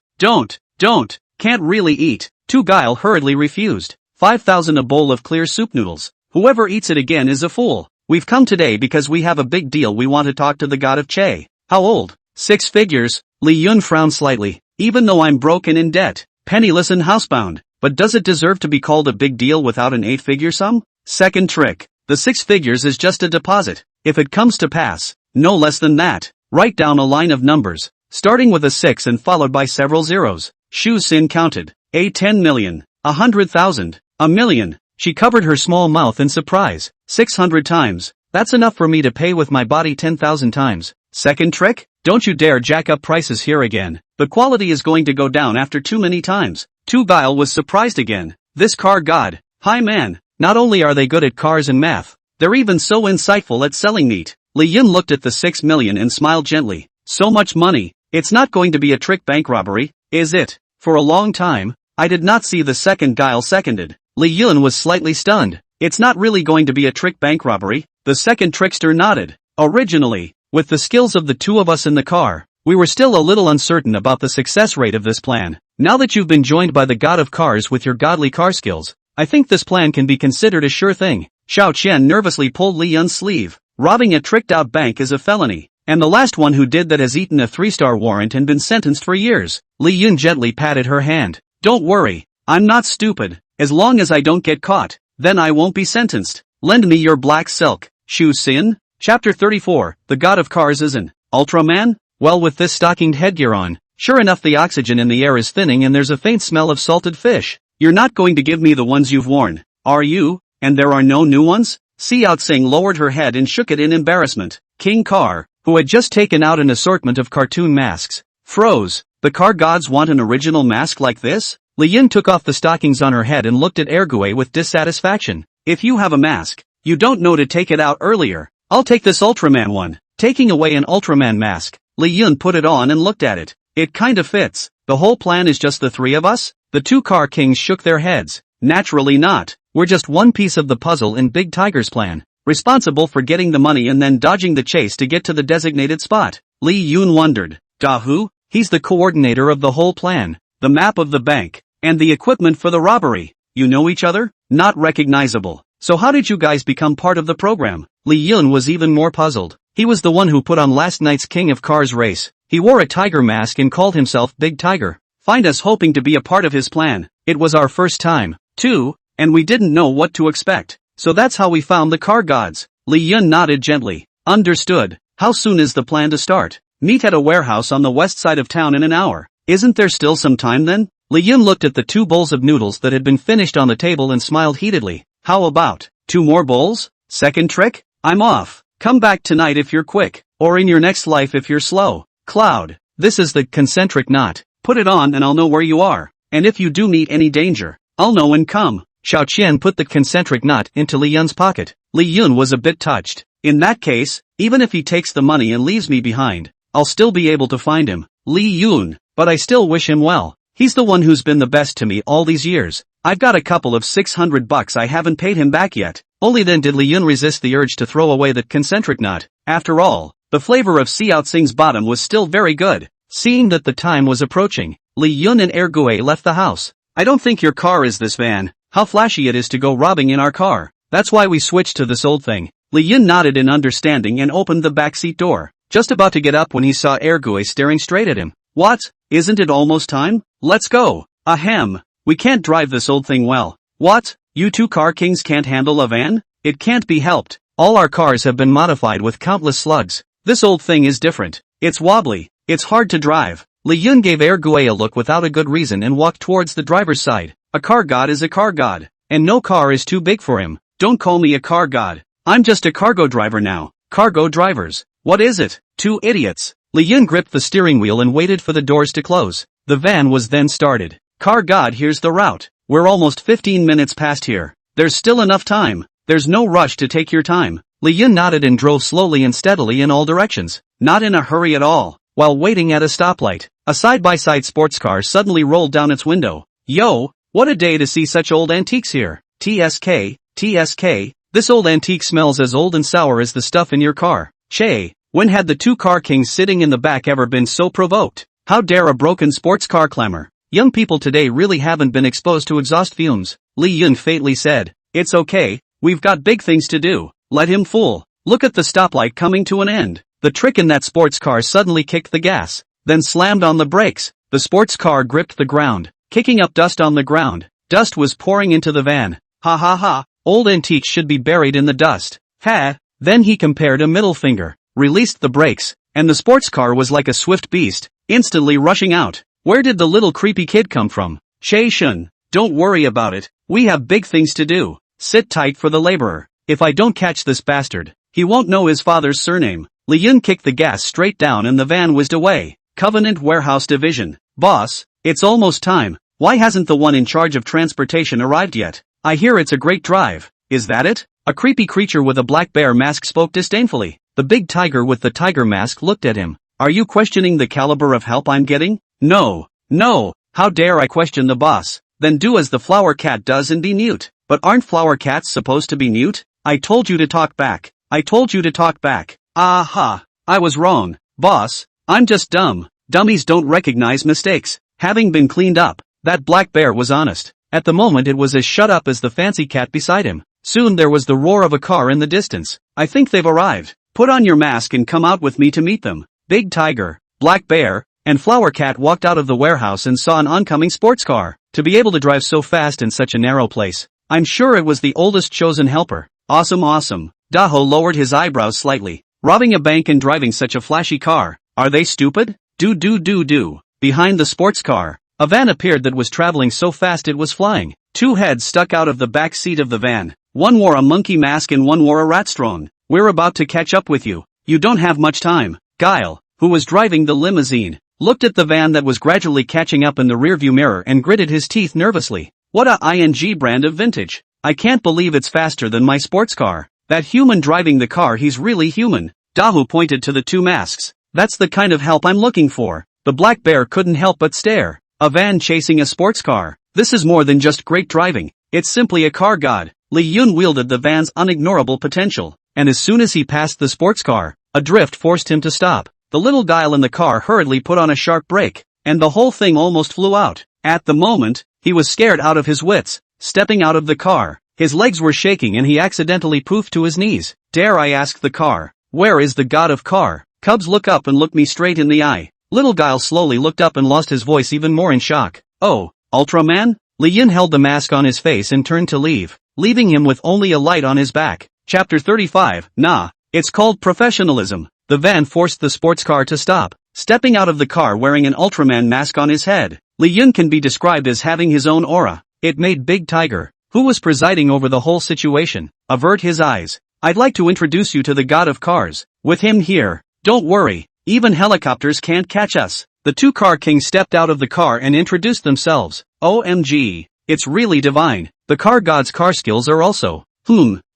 Can't really eat. Two Guile hurriedly refused. 5,000 a bowl of clear soup noodles. Whoever eats it again is a fool. We've come today because we have a big deal. We want to talk to the god of Che. How old? 6 figures. Li-yun frowned slightly. Even though I'm broke and in debt, penniless and housebound, but does it deserve to be called a big deal without an 8-figure sum? Second trick. The 6 figures is just a deposit. If it comes to pass, no less than that. Write down a line of numbers, starting with a 6 and followed by several zeros. Shu-sin counted. 10 million, 100,000, a million. She covered her small mouth in surprise. 600 times. That's enough for me to pay with my body 10,000 times. Second trick? Don't you dare jack up prices here again. The quality is going to go down after too many times. Two Guile was surprised again. This car god. Hi man. Not only are they good at cars and math, they're even so insightful at selling meat. Li-yun looked at the 6 million and smiled gently. So much money. It's not going to be a trick bank robbery, is it? For a long time, I did not see the second Guile seconded. Li-yun was slightly stunned. It's not really going to be a trick bank robbery. The second trickster nodded. Originally, with the skills of the two of us in the car, we were still a little uncertain about the success rate of this plan. Now that you've been joined by the god of cars with your godly car skills, I think this plan can be considered a sure thing. Xiao Qian nervously pulled Li-yun's sleeve. Robbing a tricked-out bank is a felony, and the last one who did that has eaten a 3-star warrant and been sentenced for years. Li-yun gently patted her hand. Don't worry, I'm not stupid. As long as I don't get caught, then I won't be sentenced. Lend me your black silk. Shu-sin? Chapter 34, The God of Cars is an Ultraman? Well, with this stockinged headgear on, sure enough the oxygen in the air is thinning and there's a faint smell of salted fish. You're not going to give me the ones you've worn, are you? And there are no new ones? Xiaoxing lowered her head and shook it in embarrassment. King Car, who had just taken out an assortment of cartoon masks, froze. The car gods want an original mask like this? Li Yin took off the stockings on her head and looked at Ergue with dissatisfaction. If you have a mask, you don't know to take it out earlier. I'll take this Ultraman one. Taking away an Ultraman mask, Li Yin put it on and looked at it. It kinda fits. The whole plan is just the three of us? The two car kings shook their heads. Naturally not. We're just one piece of the puzzle in Big Tiger's plan, responsible for getting the money and then dodging the chase to get to the designated spot. Li Yun wondered. Dahu? He's the coordinator of the whole plan, the map of the bank, and the equipment for the robbery. You know each other? Not recognizable. So how did you guys become part of the program? Li Yun was even more puzzled. He was the one who put on last night's King of Cars race. He wore a tiger mask and called himself Big Tiger. Find us hoping to be a part of his plan. It was our first time, too, and we didn't know what to expect. So that's how we found the car gods. Li Yun nodded gently. Understood. How soon is the plan to start? Meet at a warehouse on the west side of town in an hour. Isn't there still some time then? Li Yun looked at the 2 bowls of noodles that had been finished on the table and smiled heatedly. How about 2 more bowls? Second trick? I'm off. Come back tonight if you're quick, or in your next life if you're slow. Cloud, this is the concentric knot. Put it on and I'll know where you are. And if you do meet any danger, I'll know and come. Xiao Qian put the concentric knot into Li Yun's pocket. Li Yun was a bit touched. In that case, even if he takes the money and leaves me behind, I'll still be able to find him. Li Yun, but I still wish him well. He's the one who's been the best to me all these years. I've got a couple of $600 I haven't paid him back yet. Only then did Li Yun resist the urge to throw away that concentric knot. After all, the flavor of Xiaoxing's bottom was still very good. Seeing that the time was approaching, Li Yun and Ergue left the house. I don't think your car is this van. How flashy it is to go robbing in our car. That's why we switched to this old thing. Li Yun nodded in understanding and opened the backseat door. Just about to get up when he saw Ergue staring straight at him. What? Isn't it almost time? Let's go. Ahem. We can't drive this old thing well. What? You 2 car kings can't handle a van? It can't be helped. All our cars have been modified with countless slugs. This old thing is different. It's wobbly. It's hard to drive. Li Yun gave Ergue a look without a good reason and walked towards the driver's side. A car god is a car god, and no car is too big for him. Don't call me a car god. I'm just a cargo driver now. Cargo drivers. What is it? 2 idiots. Li Yun gripped the steering wheel and waited for the doors to close. The van was then started. Car god, here's the route. We're almost 15 minutes past here. There's still enough time. There's no rush to take your time. Li Yun nodded and drove slowly and steadily in all directions. Not in a hurry at all. While waiting at a stoplight, a side-by-side sports car suddenly rolled down its window. Yo, what a day to see such old antiques here. TSK, TSK, this old antique smells as old and sour as the stuff in your car. Che, when had the 2 car kings sitting in the back ever been so provoked? How dare a broken sports car clamor? Young people today really haven't been exposed to exhaust fumes. Li Yun faintly said. It's okay, we've got big things to do. Let him fool. Look at the stoplight coming to an end. The trick in that sports car suddenly kicked the gas, then slammed on the brakes. The sports car gripped the ground, kicking up dust on the ground. Dust was pouring into the van. Ha ha ha, old antiques should be buried in the dust. Ha! Then he compared a middle finger, released the brakes, and the sports car was like a swift beast, instantly rushing out. Where did the little creepy kid come from? Shay Shun, don't worry about it, we have big things to do. Sit tight for the laborer. If I don't catch this bastard, he won't know his father's surname. Li Yun kicked the gas straight down and the van whizzed away. Covenant Warehouse Division. Boss, it's almost time. Why hasn't the one in charge of transportation arrived yet? I hear it's a great drive. Is that it? A creepy creature with a black bear mask spoke disdainfully. The big tiger with the tiger mask looked at him. Are you questioning the caliber of help I'm getting? No. No. How dare I question the boss? Then do as the flower cat does and be mute. But aren't flower cats supposed to be mute? I told you to talk back. I told you to talk back. Aha. I was wrong. Boss, I'm just dumb. Dummies don't recognize mistakes. Having been cleaned up, that black bear was honest. At the moment it was as shut up as the fancy cat beside him. Soon there was the roar of a car in the distance. I think they've arrived. Put on your mask and come out with me to meet them. Big Tiger, Black Bear, and Flower Cat walked out of the warehouse and saw an oncoming sports car. To be able to drive so fast in such a narrow place, I'm sure it was the oldest chosen helper. Awesome, awesome. Daho lowered his eyebrows slightly. Robbing a bank and driving such a flashy car. Are they stupid? Do. Behind the sports car, a van appeared that was traveling so fast it was flying. Two heads stuck out of the back seat of the van. One wore a monkey mask and one wore a rat strong. We're about to catch up with you. You don't have much time. Guile, who was driving the limousine, looked at the van that was gradually catching up in the rearview mirror and gritted his teeth nervously. What a ING brand of vintage. I can't believe it's faster than my sports car. That human driving the car, he's really human. Dahu pointed to the two masks. That's the kind of help I'm looking for. The black bear couldn't help but stare. A van chasing a sports car. This is more than just great driving. It's simply a car god. Li Yun wielded the van's unignorable potential, and as soon as he passed the sports car, a drift forced him to stop. The little guile in the car hurriedly put on a sharp brake, and the whole thing almost flew out. At the moment, he was scared out of his wits. Stepping out of the car, his legs were shaking and he accidentally poofed to his knees. Dare I ask the car, where is the god of car? Cubs, look up and look me straight in the eye. Little guile slowly looked up and lost his voice even more in shock. Oh, Ultraman? Li Yun held the mask on his face and turned to leave, leaving him with only a light on his back. Chapter 35, Nah. It's called professionalism. The van forced the sports car to stop. Stepping out of the car wearing an Ultraman mask on his head, Li Yun can be described as having his own aura. It made Big Tiger, who was presiding over the whole situation, avert his eyes. I'd like to introduce you to the god of cars. With him here, don't worry, even helicopters can't catch us. The two car kings stepped out of the car and introduced themselves. OMG, it's really divine. The car god's car skills are also,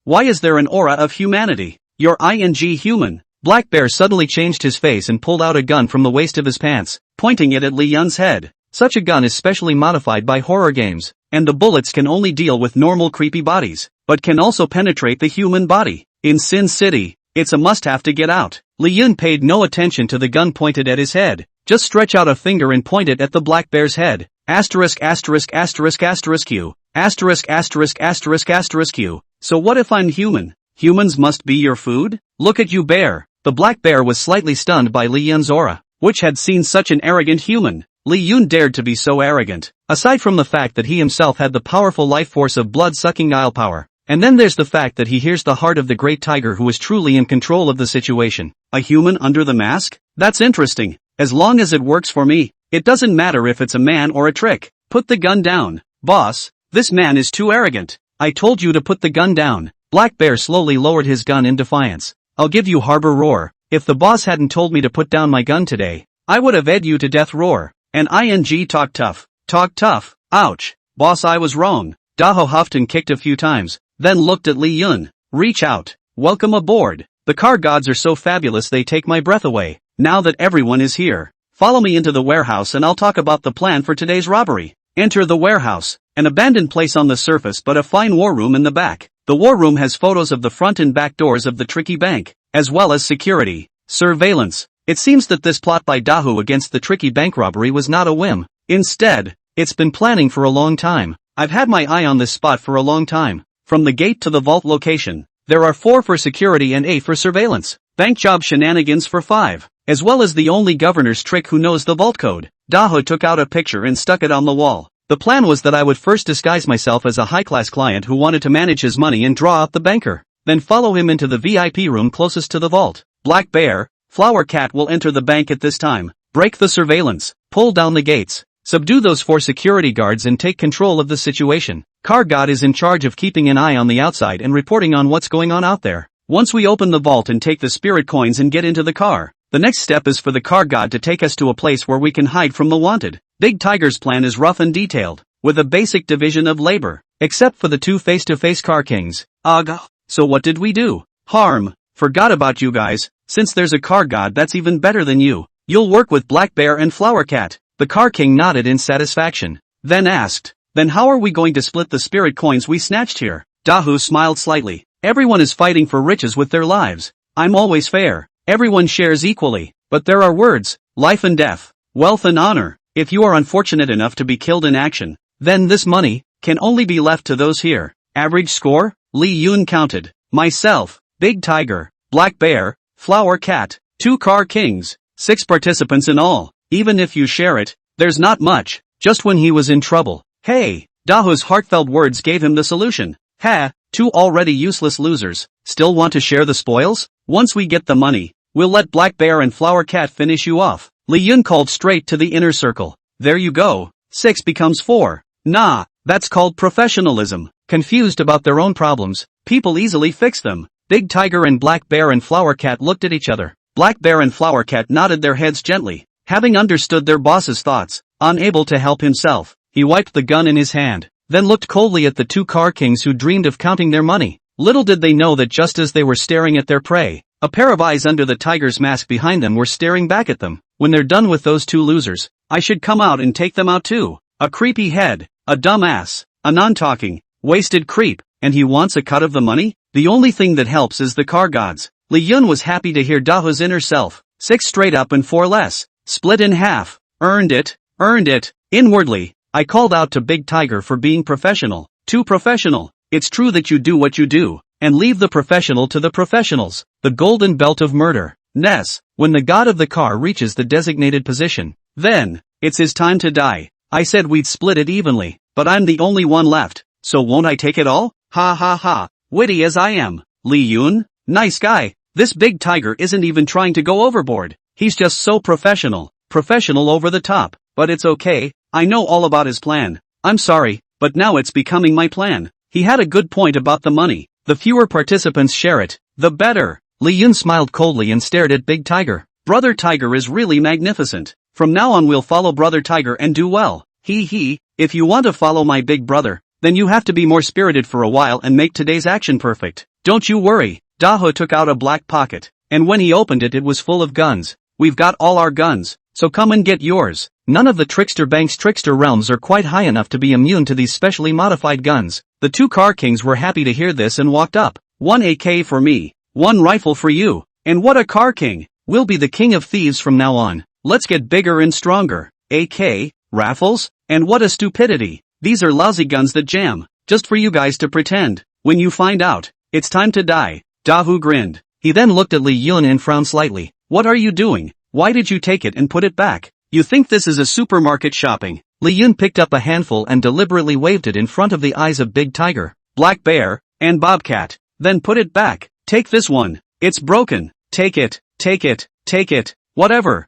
why is there an aura of humanity? You're ING human. Black Bear suddenly changed his face and pulled out a gun from the waist of his pants, pointing it at Li Yun's head. Such a gun is specially modified by horror games, and the bullets can only deal with normal creepy bodies, but can also penetrate the human body. In Sin City, it's a must-have to get out. Li Yun paid no attention to the gun pointed at his head. Just stretch out a finger and point it at the black bear's head. Asterisk asterisk asterisk asterisk Q. Asterisk asterisk asterisk asterisk Q. So what if I'm human? Humans must be your food? Look at you, bear. The black bear was slightly stunned by Li Yun's aura, which had seen such an arrogant human. Li Yun dared to be so arrogant, aside from the fact that he himself had the powerful life force of blood-sucking Nile power. And then there's the fact that he hears the heart of the great tiger who is truly in control of the situation. A human under the mask? That's interesting. As long as it works for me, it doesn't matter if it's a man or a trick. Put the gun down. Boss, this man is too arrogant. I told you to put the gun down. Black Bear slowly lowered his gun in defiance. I'll give you harbor roar. If the boss hadn't told me to put down my gun today, I would have ed you to death roar. And ING talk tough. Talk tough. Ouch. Boss, I was wrong. Daho huffed and kicked a few times, then looked at Li Yun. Reach out. Welcome aboard. The car gods are so fabulous they take my breath away. Now that everyone is here, follow me into the warehouse and I'll talk about the plan for today's robbery. Enter the warehouse. An abandoned place on the surface but a fine war room in the back. The war room has photos of the front and back doors of the tricky bank, as well as security, surveillance. It seems that this plot by Dahu against the tricky bank robbery was not a whim. Instead, it's been planning for a long time. I've had my eye on this spot for a long time. From the gate to the vault location, there are 4 for security and 8 for surveillance. Bank job shenanigans for 5, as well as the only governor's trick who knows the vault code. Dahu took out a picture and stuck it on the wall. The plan was that I would first disguise myself as a high-class client who wanted to manage his money and draw out the banker, then follow him into the VIP room closest to the vault. Black Bear, Flower Cat will enter the bank at this time. Break the surveillance, pull down the gates, subdue those 4 security guards and take control of the situation. Car God is in charge of keeping an eye on the outside and reporting on what's going on out there. Once we open the vault and take the spirit coins and get into the car, the next step is for the car god to take us to a place where we can hide from the wanted. Big Tiger's plan is rough and detailed, with a basic division of labor, except for the 2 face-to-face car kings. So what did we do? Forgot about you guys. Since there's a car god that's even better than you, you'll work with Black Bear and Flower Cat. The car king nodded in satisfaction, then asked, then how are we going to split the spirit coins we snatched here? Dahu smiled slightly. Everyone is fighting for riches with their lives. I'm always fair. Everyone shares equally, but there are words, life and death, wealth and honor. If you are unfortunate enough to be killed in action, then this money can only be left to those here. Average score? Li Yun counted. Myself, Big Tiger, Black Bear, Flower Cat, 2 car kings, 6 participants in all. Even if you share it, there's not much. Just when he was in trouble. Hey, Dahu's heartfelt words gave him the solution. 2 already useless losers, still want to share the spoils? Once we get the money, we'll let Black Bear and Flower Cat finish you off. Li Yun called straight to the inner circle. There you go. 6 becomes 4. Nah, that's called professionalism. confused about their own problems. People easily fix them. Big Tiger and Black Bear and Flower Cat looked at each other. Black Bear and Flower Cat nodded their heads gently, having understood their boss's thoughts. Unable to help himself, he wiped the gun in his hand, then looked coldly at the two car kings who dreamed of counting their money. Little did they know that just as they were staring at their prey, a pair of eyes under the tiger's mask behind them were staring back at them. When they're done with those two losers, I should come out and take them out too. A creepy head, a dumb ass, a non-talking, wasted creep, and he wants a cut of the money? The only thing that helps is the car gods. Li Yun was happy to hear Daho's inner self. 6 straight up and 4 less. Split in half. Earned it. Inwardly, I called out to Big Tiger for being professional. Too professional. It's true that you do what you do, and leave the professional to the professionals. The golden belt of murder. Ness, when the god of the car reaches the designated position, then, it's his time to die. I said we'd split it evenly, but I'm the only one left, so won't I take it all? Ha ha ha. Witty as I am. Li Yun? Nice guy. This Big Tiger isn't even trying to go overboard. He's just so professional. Professional over the top. But it's okay, I know all about his plan. I'm sorry, but now it's becoming my plan. He had a good point about the money. The fewer participants share it, the better. Li Yun smiled coldly and stared at Big Tiger. Brother Tiger is really magnificent. From now on we'll follow Brother Tiger and do well. If you want to follow my big brother, then you have to be more spirited for a while and make today's action perfect. Don't you worry. Daho took out a black pocket, and when he opened it was full of guns. We've got all our guns, so come and get yours. None of the Trickster Bank's trickster realms are quite high enough to be immune to these specially modified guns. The two car kings were happy to hear this and walked up. 1 AK for me, 1 rifle for you, and what a car king! We'll be the king of thieves from now on. Let's get bigger and stronger. AK, raffles, and what a stupidity. These are lousy guns that jam, just for you guys to pretend. When you find out, it's time to die. Dahu grinned. He then looked at Li Yun and frowned slightly. What are you doing? Why did you take it and put it back? You think this is a supermarket shopping? Li Yun picked up a handful and deliberately waved it in front of the eyes of Big Tiger, Black Bear, and Bobcat. Then put it back. Take this one. It's broken. Take it. Whatever.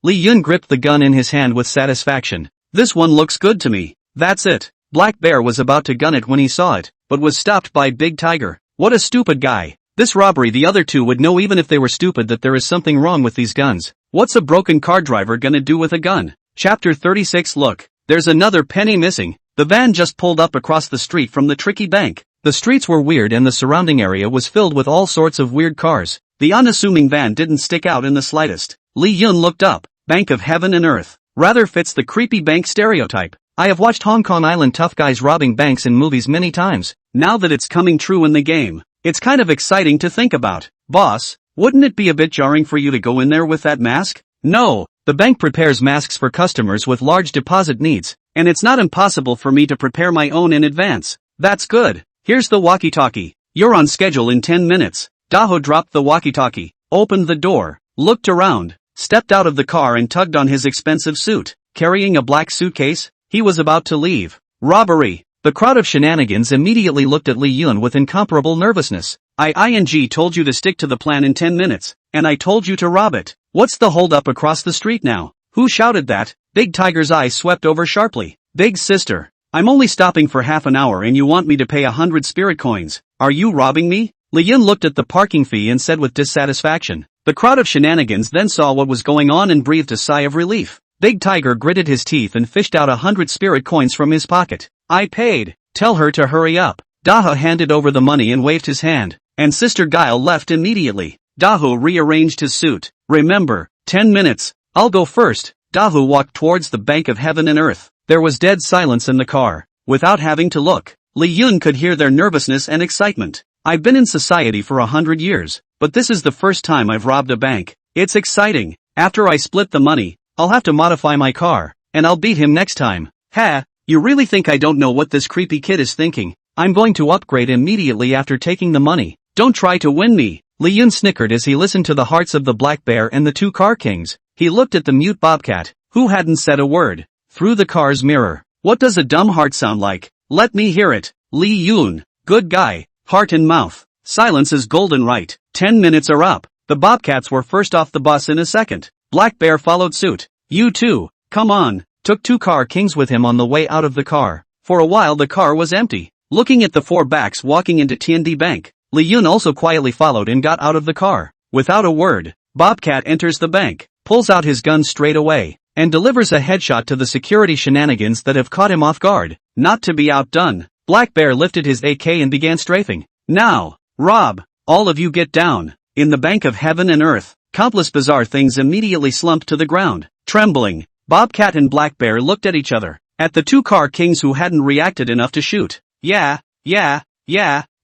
Li Yun gripped the gun in his hand with satisfaction. This one looks good to me. That's it. Black Bear was about to gun it when he saw it, but was stopped by Big Tiger. What a stupid guy. This robbery, the other two would know even if they were stupid that there is something wrong with these guns. What's a broken car driver gonna do with a gun? Chapter 36. Look, there's another penny missing. The van just pulled up across the street from the tricky bank. The streets were weird and the surrounding area was filled with all sorts of weird cars. The unassuming van didn't stick out in the slightest. Li Yun looked up. Bank of Heaven and Earth. Rather fits the creepy bank stereotype. I have watched Hong Kong Island tough guys robbing banks in movies many times. Now that it's coming true in the game, it's kind of exciting to think about. Boss, wouldn't it be a bit jarring for you to go in there with that mask? No, the bank prepares masks for customers with large deposit needs, and it's not impossible for me to prepare my own in advance. That's good. Here's the walkie-talkie. You're on schedule in 10 minutes. Daho dropped the walkie-talkie, opened the door, looked around, stepped out of the car and tugged on his expensive suit. Carrying a black suitcase, he was about to leave. Robbery. The crowd of shenanigans immediately looked at Li Yun with incomparable nervousness. I told you to stick to the plan in 10 minutes, and I told you to rob it. What's the hold-up across the street now? Who shouted that? Big Tiger's eyes swept over sharply. Big sister. I'm only stopping for half an hour and you want me to pay 100 spirit coins. Are you robbing me? Li Yun looked at the parking fee and said with dissatisfaction. The crowd of shenanigans then saw what was going on and breathed a sigh of relief. Big Tiger gritted his teeth and fished out 100 spirit coins from his pocket. I paid. Tell her to hurry up. Daho handed over the money and waved his hand, and Sister Guile left immediately. Daho rearranged his suit. Remember, 10 minutes. I'll go first. Daho walked towards the Bank of Heaven and Earth. There was dead silence in the car. Without having to look, Li Yun could hear their nervousness and excitement. I've been in society for 100 years, but this is the first time I've robbed a bank. It's exciting. After I split the money, I'll have to modify my car, and I'll beat him next time. Ha, you really think I don't know what this creepy kid is thinking? I'm going to upgrade immediately after taking the money. Don't try to win me. Li Yun snickered as he listened to the hearts of the Black Bear and the two car kings. He looked at the mute Bobcat, who hadn't said a word, through the car's mirror. What does a dumb heart sound like? Let me hear it. Li Yun, good guy, heart and mouth. Silence is golden, right? 10 minutes are up. The Bobcats were first off the bus in a second. Black Bear followed suit. You too. Come on. Took 2 car kings with him on the way out of the car. For a while the car was empty. Looking at the 4 backs walking into TND Bank, Lee Yun also quietly followed and got out of the car. Without a word, Bobcat enters the bank, pulls out his gun straight away, and delivers a headshot to the security shenanigans that have caught him off guard. Not to be outdone, Black Bear lifted his AK and began strafing. Now, Rob, all of you get down. In the bank of heaven and earth, countless bizarre things immediately slumped to the ground. Trembling, Bobcat and Black Bear looked at each other, at the 2 car kings who hadn't reacted enough to shoot. Yeah,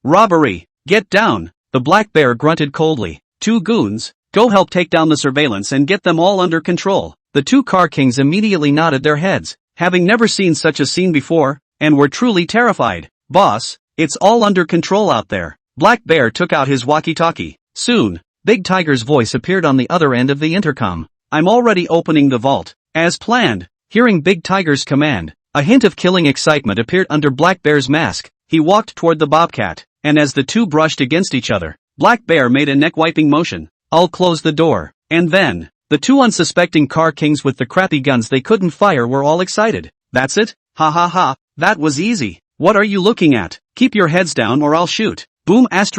robbery, get down, the Black Bear grunted coldly. 2 goons, go help take down the surveillance and get them all under control. The 2 car kings immediately nodded their heads, having never seen such a scene before, and were truly terrified. Boss, it's all under control out there. Black Bear took out his walkie-talkie. Soon, Big Tiger's voice appeared on the other end of the intercom. I'm already opening the vault. As planned. Hearing Big Tiger's command, a hint of killing excitement appeared under Black Bear's mask. He walked toward the Bobcat, and as the 2 brushed against each other, Black Bear made a neck-wiping motion. I'll close the door. And then, the 2 unsuspecting car kings with the crappy guns they couldn't fire were all excited. That's it? Ha ha ha, that was easy. What are you looking at? Keep your heads down or I'll shoot. Boom *******,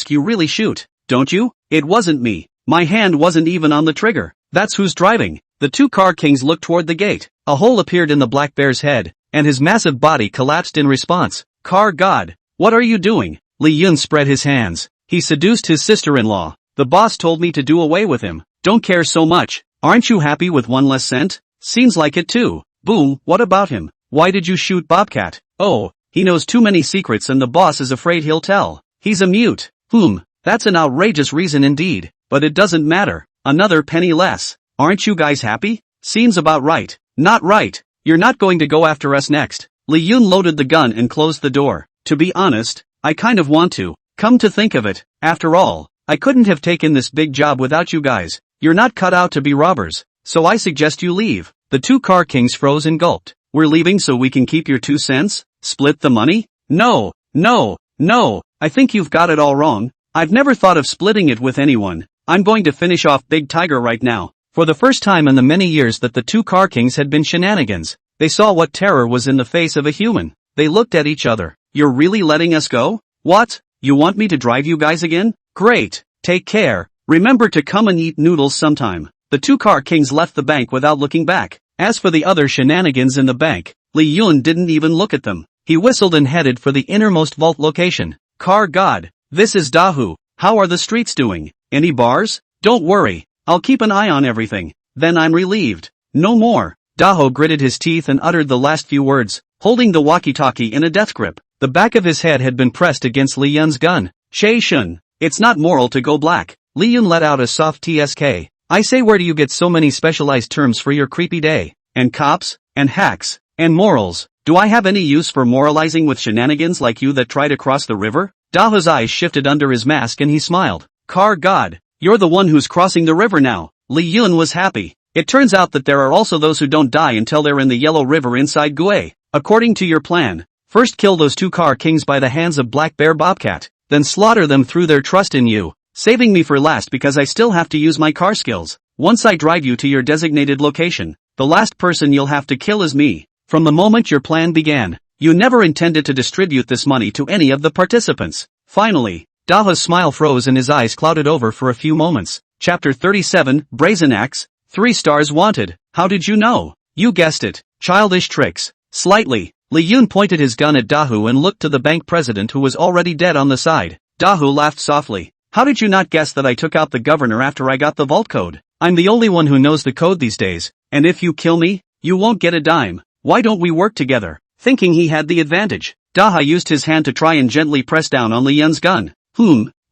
you really shoot, don't you? It wasn't me. My hand wasn't even on the trigger. That's who's driving. The 2 car kings looked toward the gate. A hole appeared in the Black Bear's head, and his massive body collapsed in response. Car God, what are you doing? Lee Yun spread his hands. He seduced his sister-in-law. The boss told me to do away with him. Don't care so much. Aren't you happy with 1 less cent? Seems like it too. Boom, what about him? Why did you shoot Bobcat? Oh, he knows too many secrets and the boss is afraid he'll tell. He's a mute. That's an outrageous reason indeed. But it doesn't matter. Another penny less. Aren't you guys happy? Seems about right. Not right. You're not going to go after us next. Lee Yun loaded the gun and closed the door. To be honest, I kind of want to. Come to think of it, after all, I couldn't have taken this big job without you guys. You're not cut out to be robbers. So I suggest you leave. The 2 car kings froze and gulped. We're leaving so we can keep your 2 cents? Split the money? No, I think you've got it all wrong. I've never thought of splitting it with anyone. I'm going to finish off Big Tiger right now. For the first time in the many years that the 2 car kings had been shenanigans, they saw what terror was in the face of a human. They looked at each other. You're really letting us go? What? You want me to drive you guys again? Great. Take care. Remember to come and eat noodles sometime. The 2 car kings left the bank without looking back. As for the other shenanigans in the bank, Lee Yun didn't even look at them. He whistled and headed for the innermost vault location. Car God, this is Dahu. How are the streets doing? Any bars? Don't worry. I'll keep an eye on everything. Then I'm relieved. No more. Daho gritted his teeth and uttered the last few words, holding the walkie-talkie in a death grip. The back of his head had been pressed against Li Yun's gun. Shay Shun, it's not moral to go black. Li Yun let out a soft TSK. I say, where do you get so many specialized terms for your creepy day? And cops? And hacks? And morals? Do I have any use for moralizing with shenanigans like you that try to cross the river? Daho's eyes shifted under his mask and he smiled. Car God, you're the one who's crossing the river now. Li Yun was happy. It turns out that there are also those who don't die until they're in the Yellow River inside Gue. According to your plan, first kill those 2 car kings by the hands of Black Bear Bobcat, then slaughter them through their trust in you, saving me for last because I still have to use my car skills. Once I drive you to your designated location, the last person you'll have to kill is me. From the moment your plan began, you never intended to distribute this money to any of the participants. Finally, Daha's smile froze and his eyes clouded over for a few moments. Chapter 37, Brazen Axe, 3 stars wanted. How did you know? You guessed it. Childish tricks. Slightly, Li Yun pointed his gun at Dahu and looked to the bank president who was already dead on the side. Dahu laughed softly. How did you not guess that I took out the governor after I got the vault code? I'm the only one who knows the code these days, and if you kill me, you won't get a dime. Why don't we work together? Thinking he had the advantage, Daha used his hand to try and gently press down on Li Yun's gun.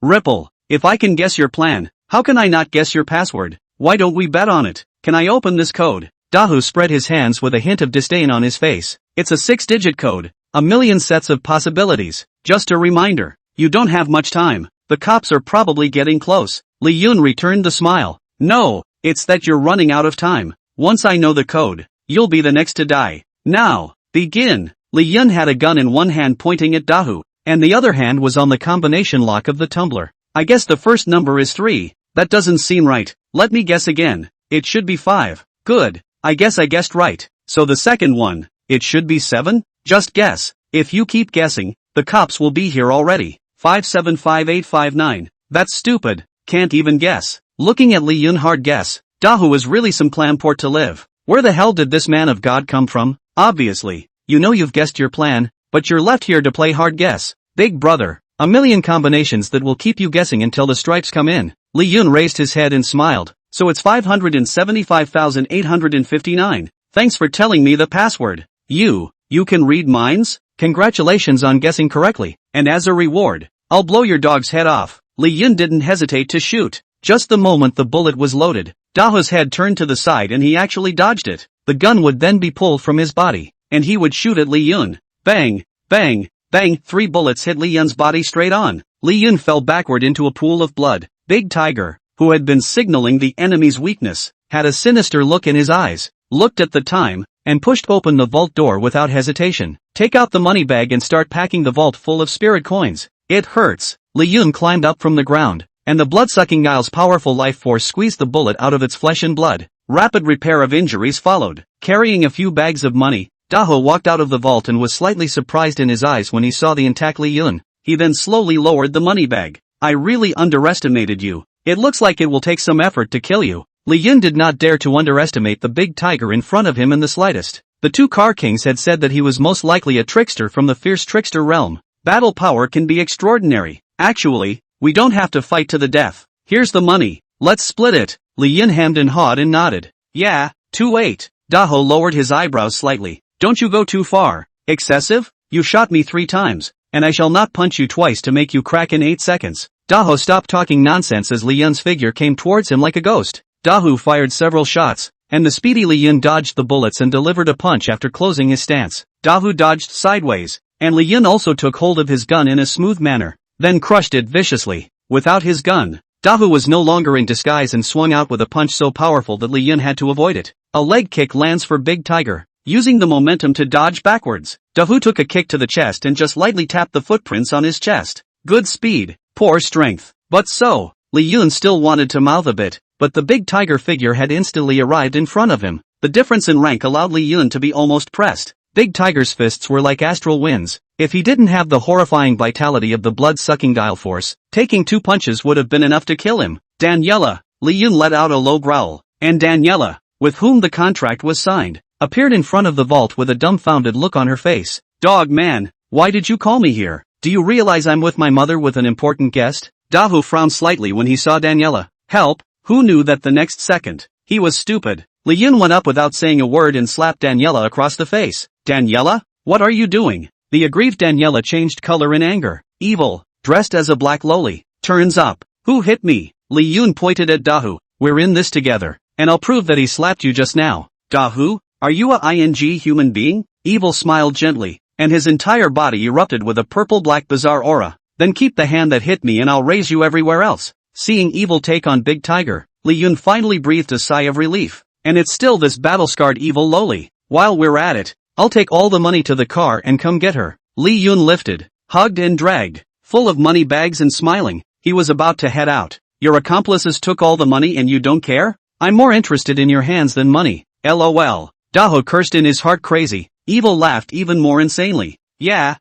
Ripple. If I can guess your plan, how can I not guess your password? Why don't we bet on it? Can I open this code? Dahu spread his hands with a hint of disdain on his face. It's a 6-digit code. A million sets of possibilities. Just a reminder. You don't have much time. The cops are probably getting close. Li Yun returned the smile. No, it's that you're running out of time. Once I know the code, you'll be the next to die. Now, begin. Li Yun had a gun in one hand pointing at Dahu, and the other hand was on the combination lock of the tumbler. I guess the first number is 3. That doesn't seem right. Let me guess again. It should be 5. Good. I guess I guessed right. So the second one, it should be 7? Just guess. If you keep guessing, the cops will be here already. 575859. That's stupid. Can't even guess. Looking at Lee Yun hard guess. Dahu is really some clamport to live. Where the hell did this man of God come from? Obviously. You know you've guessed your plan, but you're left here to play hard guess. Big brother. A million combinations that will keep you guessing until the stripes come in. Lee Yun raised his head and smiled. So it's 575,859. Thanks for telling me the password. You can read minds? Congratulations on guessing correctly. And as a reward, I'll blow your dog's head off. Lee Yun didn't hesitate to shoot. Just the moment the bullet was loaded, Dahu's head turned to the side and he actually dodged it. The gun would then be pulled from his body, and he would shoot at Lee Yun. Bang, bang, bang, 3 bullets hit Lee Yun's body straight on. Lee Yun fell backward into a pool of blood. Big Tiger, who had been signaling the enemy's weakness, had a sinister look in his eyes, looked at the time, and pushed open the vault door without hesitation. Take out the money bag and start packing the vault full of spirit coins. It hurts. Lee Yun climbed up from the ground, and the blood-sucking guile's powerful life force squeezed the bullet out of its flesh and blood. Rapid repair of injuries followed. Carrying a few bags of money, Dahu walked out of the vault and was slightly surprised in his eyes when he saw the intact Lee Yun. He then slowly lowered the money bag. I really underestimated you. It looks like it will take some effort to kill you. Lee Yun did not dare to underestimate the big tiger in front of him in the slightest. The 2 car kings had said that he was most likely a trickster from the fierce trickster realm. Battle power can be extraordinary. Actually, we don't have to fight to the death. Here's the money. Let's split it. Lee Yun hemmed and hawed and nodded. Yeah, 2-8. Dahu lowered his eyebrows slightly. Don't you go too far. Excessive? You shot me 3 times, and I shall not punch you twice to make you crack in 8 seconds. Dahu stopped talking nonsense as Lee Yun's figure came towards him like a ghost. Dahu fired several shots, and the speedy Lee Yun dodged the bullets and delivered a punch after closing his stance. Dahu dodged sideways, and Lee Yun also took hold of his gun in a smooth manner, then crushed it viciously. Without his gun, Dahu was no longer in disguise and swung out with a punch so powerful that Lee Yun had to avoid it. A leg kick lands for Big Tiger. Using the momentum to dodge backwards, Dahu took a kick to the chest and just lightly tapped the footprints on his chest. Good speed, poor strength. But so, Lee Yun still wanted to mouth a bit, but the Big Tiger figure had instantly arrived in front of him. The difference in rank allowed Lee Yun to be almost pressed. Big Tiger's fists were like astral winds. If he didn't have the horrifying vitality of the blood-sucking dial force, taking 2 punches would have been enough to kill him. Daniela, Lee Yun let out a low growl, and Daniela, with whom the contract was signed, appeared in front of the vault with a dumbfounded look on her face. Dog man, why did you call me here? Do you realize I'm with my mother with an important guest? Dahu frowned slightly when he saw Daniela. Help? Who knew that the next second? He was stupid. Lee Yun went up without saying a word and slapped Daniela across the face. Daniela? What are you doing? The aggrieved Daniela changed color in anger. Evil, dressed as a black loli. Turns up. Who hit me? Lee Yun pointed at Dahu. We're in this together, and I'll prove that he slapped you just now. Dahu? Are you a human being? Evil smiled gently, and his entire body erupted with a purple-black bizarre aura. Then keep the hand that hit me and I'll raise you everywhere else. Seeing Evil take on Big Tiger, Lee Yun finally breathed a sigh of relief. And it's still this battle-scarred evil loli. While we're at it, I'll take all the money to the car and come get her. Lee Yun lifted, hugged and dragged, full of money bags and smiling, he was about to head out. Your accomplices took all the money and you don't care? I'm more interested in your hands than money. LOL. Dahu cursed in his heart crazy. Evil laughed even more insanely. Yeah.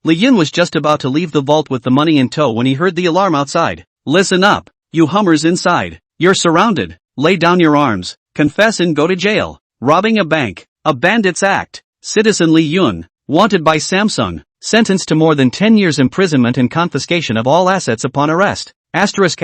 Lee Yun was just about to leave the vault with the money in tow when he heard the alarm outside. Listen up, you hummers inside. You're surrounded. Lay down your arms. Confess and go to jail. Robbing a bank. A bandit's act. Citizen Lee Yun, wanted by Samsung, sentenced to more than 10 years imprisonment and confiscation of all assets upon arrest. Asterisk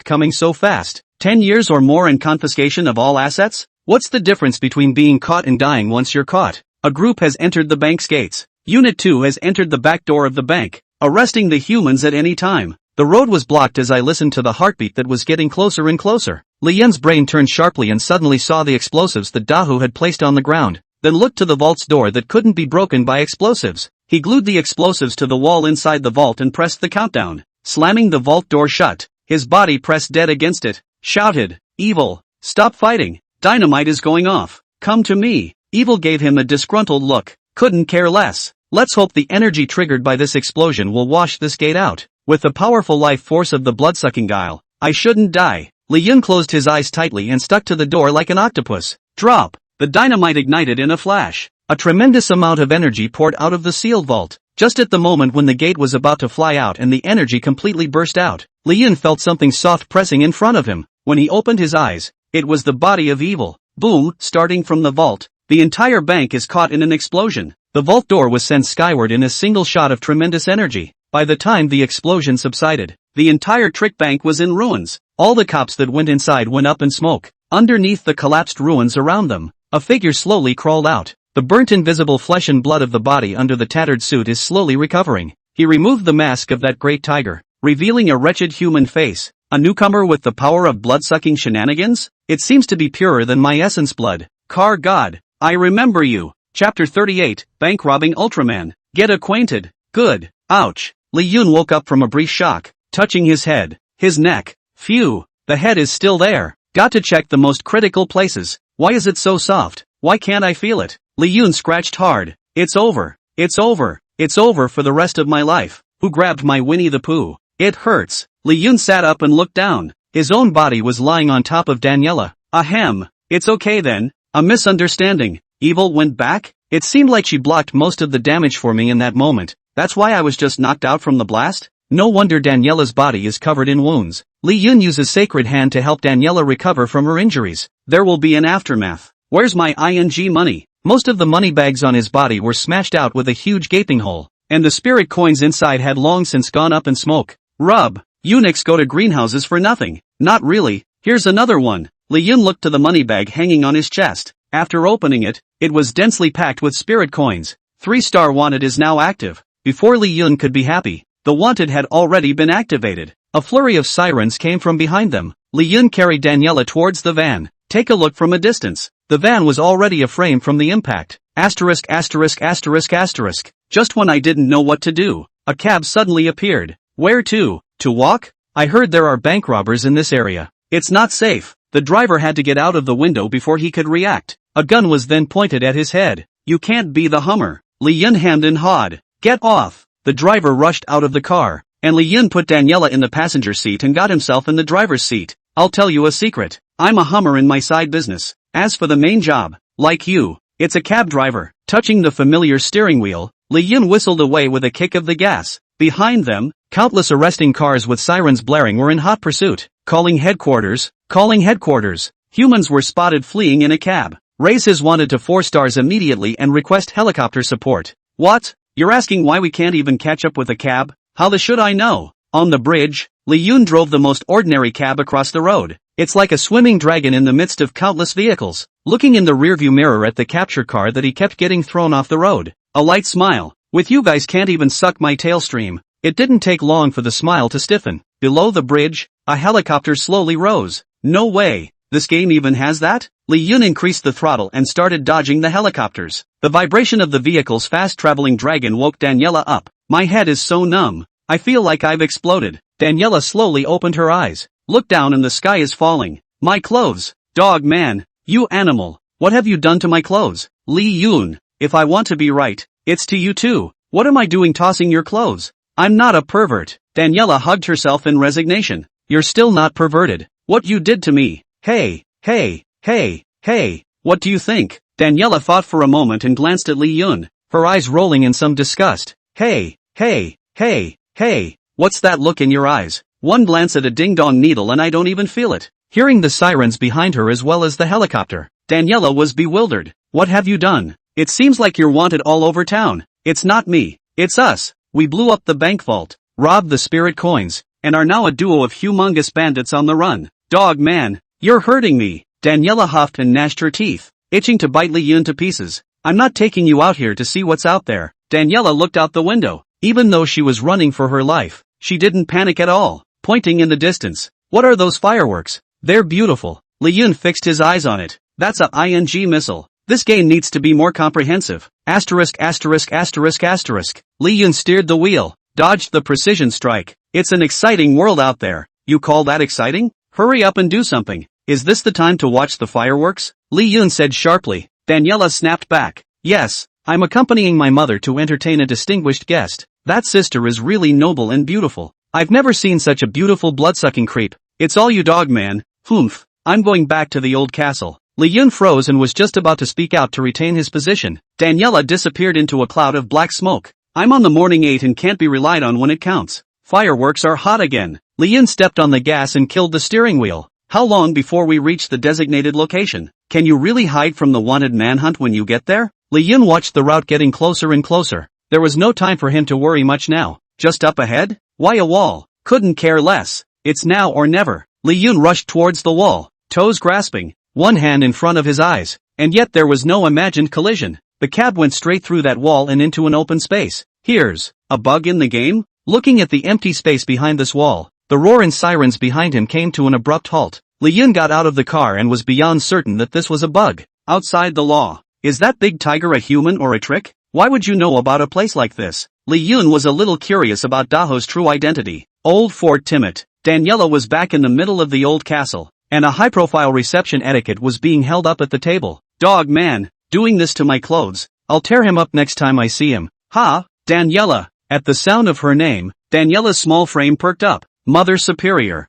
coming so fast. 10 years or more and confiscation of all assets? What's the difference between being caught and dying once you're caught? A group has entered the bank's gates. Unit 2 has entered the back door of the bank, arresting the humans at any time. The road was blocked as I listened to the heartbeat that was getting closer and closer. Lee Yun's brain turned sharply and suddenly saw the explosives that Dahu had placed on the ground, then looked to the vault's door that couldn't be broken by explosives. He glued the explosives to the wall inside the vault and pressed the countdown. Slamming the vault door shut, his body pressed dead against it, shouted, Evil, stop fighting, dynamite is going off, come to me. Evil gave him a disgruntled look, couldn't care less. Let's hope the energy triggered by this explosion will wash this gate out. With the powerful life force of the blood-sucking guile, I shouldn't die. Li Yun closed his eyes tightly and stuck to the door like an octopus. Drop! The dynamite ignited in a flash. A tremendous amount of energy poured out of the sealed vault. Just at the moment when the gate was about to fly out and the energy completely burst out, Li Yun felt something soft pressing in front of him. When he opened his eyes, it was the body of evil. Boom! Starting from the vault, the entire bank is caught in an explosion. The vault door was sent skyward in a single shot of tremendous energy. By the time the explosion subsided, the entire trick bank was in ruins. All the cops that went inside went up in smoke. Underneath the collapsed ruins around them, a figure slowly crawled out. The burnt invisible flesh and blood of the body under the tattered suit is slowly recovering. He removed the mask of that great tiger, revealing a wretched human face. A newcomer with the power of blood-sucking shenanigans? It seems to be purer than my essence blood. Car God, I remember you. Chapter 38, Bank Robbing Ultraman. Get acquainted. Good. Ouch. Li Yun woke up from a brief shock, touching his head, his neck. Phew. The head is still there. Got to check the most critical places. Why is it so soft? Why can't I feel it? Li Yun scratched hard. It's over. It's over. It's over for the rest of my life. Who grabbed my Winnie the Pooh? It hurts. Li Yun sat up and looked down. His own body was lying on top of Daniela. Ahem. It's okay then. A misunderstanding. Evil went back? It seemed like she blocked most of the damage for me in that moment. That's why I was just knocked out from the blast? No wonder Daniela's body is covered in wounds. Li Yun uses Sacred Hand to help Daniela recover from her injuries. There will be an aftermath. Where's my ING money? Most of the money bags on his body were smashed out with a huge gaping hole, and the spirit coins inside had long since gone up in smoke. Rub. Eunuchs go to greenhouses for nothing. Not really. Here's another one. Li Yun looked to the money bag hanging on his chest. After opening it, it was densely packed with spirit coins. 3-star wanted is now active. Before Li Yun could be happy, the wanted had already been activated. A flurry of sirens came from behind them. Li Yun carried Daniela towards the van. Take a look from a distance. The van was already aflame from the impact. Asterisk asterisk asterisk asterisk. Just when I didn't know what to do, a cab suddenly appeared. Where to? To walk? I heard there are bank robbers in this area. It's not safe. The driver had to get out of the window before he could react. A gun was then pointed at his head. You can't be the Hummer. Li Yun hemmed and hawed. Get off. The driver rushed out of the car, and Li Yun put Daniela in the passenger seat and got himself in the driver's seat. I'll tell you a secret. I'm a Hummer in my side business. As for the main job, like you, it's a cab driver. Touching the familiar steering wheel, Li Yun whistled away with a kick of the gas. Behind them, countless arresting cars with sirens blaring were in hot pursuit. Calling headquarters. Calling headquarters. Humans were spotted fleeing in a cab. Raise his wanted to 4 stars immediately and request helicopter support. What? You're asking why we can't even catch up with a cab? How the should I know? On the bridge, Li Yun drove the most ordinary cab across the road. It's like a swimming dragon in the midst of countless vehicles. Looking in the rearview mirror at the captured car that he kept getting thrown off the road, a light smile. With you guys can't even suck my tail stream. It didn't take long for the smile to stiffen. Below the bridge, a helicopter slowly rose. No way. This game even has that? Li Yun increased the throttle and started dodging the helicopters. The vibration of the vehicle's fast-traveling dragon woke Daniela up. My head is so numb. I feel like I've exploded. Daniela slowly opened her eyes. Look down and the sky is falling. My clothes. Dog man. You animal. What have you done to my clothes? Li Yun. If I want to be right, it's to you too. What am I doing tossing your clothes? I'm not a pervert. Daniela hugged herself in resignation. You're still not perverted. What you did to me. Hey, hey, hey, hey, what do you think? Daniela thought for a moment and glanced at Li Yun, her eyes rolling in some disgust. Hey, hey, hey, hey, what's that look in your eyes? One glance at a ding-dong needle and I don't even feel it. Hearing the sirens behind her as well as the helicopter, Daniela was bewildered. What have you done? It seems like you're wanted all over town. It's not me. It's us. We blew up the bank vault, robbed the spirit coins, and are now a duo of humongous bandits on the run. Dog man. You're hurting me. Daniela huffed and gnashed her teeth, itching to bite Li Yun to pieces. I'm not taking you out here to see what's out there. Daniela looked out the window. Even though she was running for her life, she didn't panic at all. Pointing in the distance. What are those fireworks? They're beautiful. Li Yun fixed his eyes on it. That's a ING missile. This game needs to be more comprehensive. Asterisk asterisk asterisk asterisk. Li Yun steered the wheel, dodged the precision strike. It's an exciting world out there. You call that exciting? Hurry up and do something. Is this the time to watch the fireworks? Li Yun said sharply. Daniela snapped back. Yes, I'm accompanying my mother to entertain a distinguished guest. That sister is really noble and beautiful. I've never seen such a beautiful blood-sucking creep. It's all you dog man. Humph, I'm going back to the old castle. Li Yun froze and was just about to speak out to retain his position. Daniela disappeared into a cloud of black smoke. I'm on the morning 8 and can't be relied on when it counts. Fireworks are hot again. Li Yun stepped on the gas and killed the steering wheel. How long before we reach the designated location? Can you really hide from the wanted manhunt when you get there? Li Yun watched the route getting closer and closer. There was no time for him to worry much now. Just up ahead? Why a wall? Couldn't care less. It's now or never. Li Yun rushed towards the wall, toes grasping, one hand in front of his eyes, and yet there was no imagined collision. The cab went straight through that wall and into an open space. Here's a bug in the game? Looking at the empty space behind this wall, the roar and sirens behind him came to an abrupt halt. Li Yun got out of the car and was beyond certain that this was a bug. Outside the law. Is that big tiger a human or a trick? Why would you know about a place like this? Li Yun was a little curious about Daho's true identity. Old Fort Timot. Daniela was back in the middle of the old castle, and a high-profile reception etiquette was being held up at the table. Dog man, doing this to my clothes. I'll tear him up next time I see him. Ha, Daniela. At the sound of her name, Daniela's small frame perked up. Mother Superior.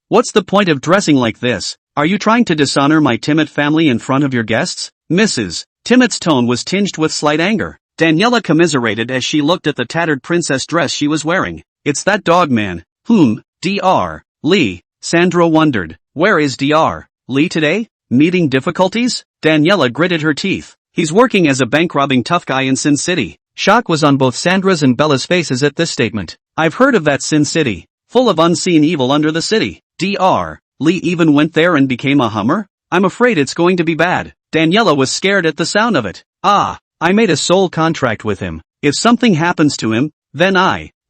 What's the point of dressing like this? Are you trying to dishonor my Timot family in front of your guests? Mrs. Timot's tone was tinged with slight anger. Daniela commiserated as she looked at the tattered princess dress she was wearing. It's that dog man. Dr. Lee. Sandra wondered. Where is Dr. Lee today? Meeting difficulties? Daniela gritted her teeth. He's working as a bank-robbing tough guy in Sin City. Shock was on both Sandra's and Bella's faces at this statement. I've heard of that Sin City. Full of unseen evil under the city. Dr. Lee even went there and became a Hummer? I'm afraid it's going to be bad. Daniela was scared at the sound of it. I made a soul contract with him. If something happens to him, then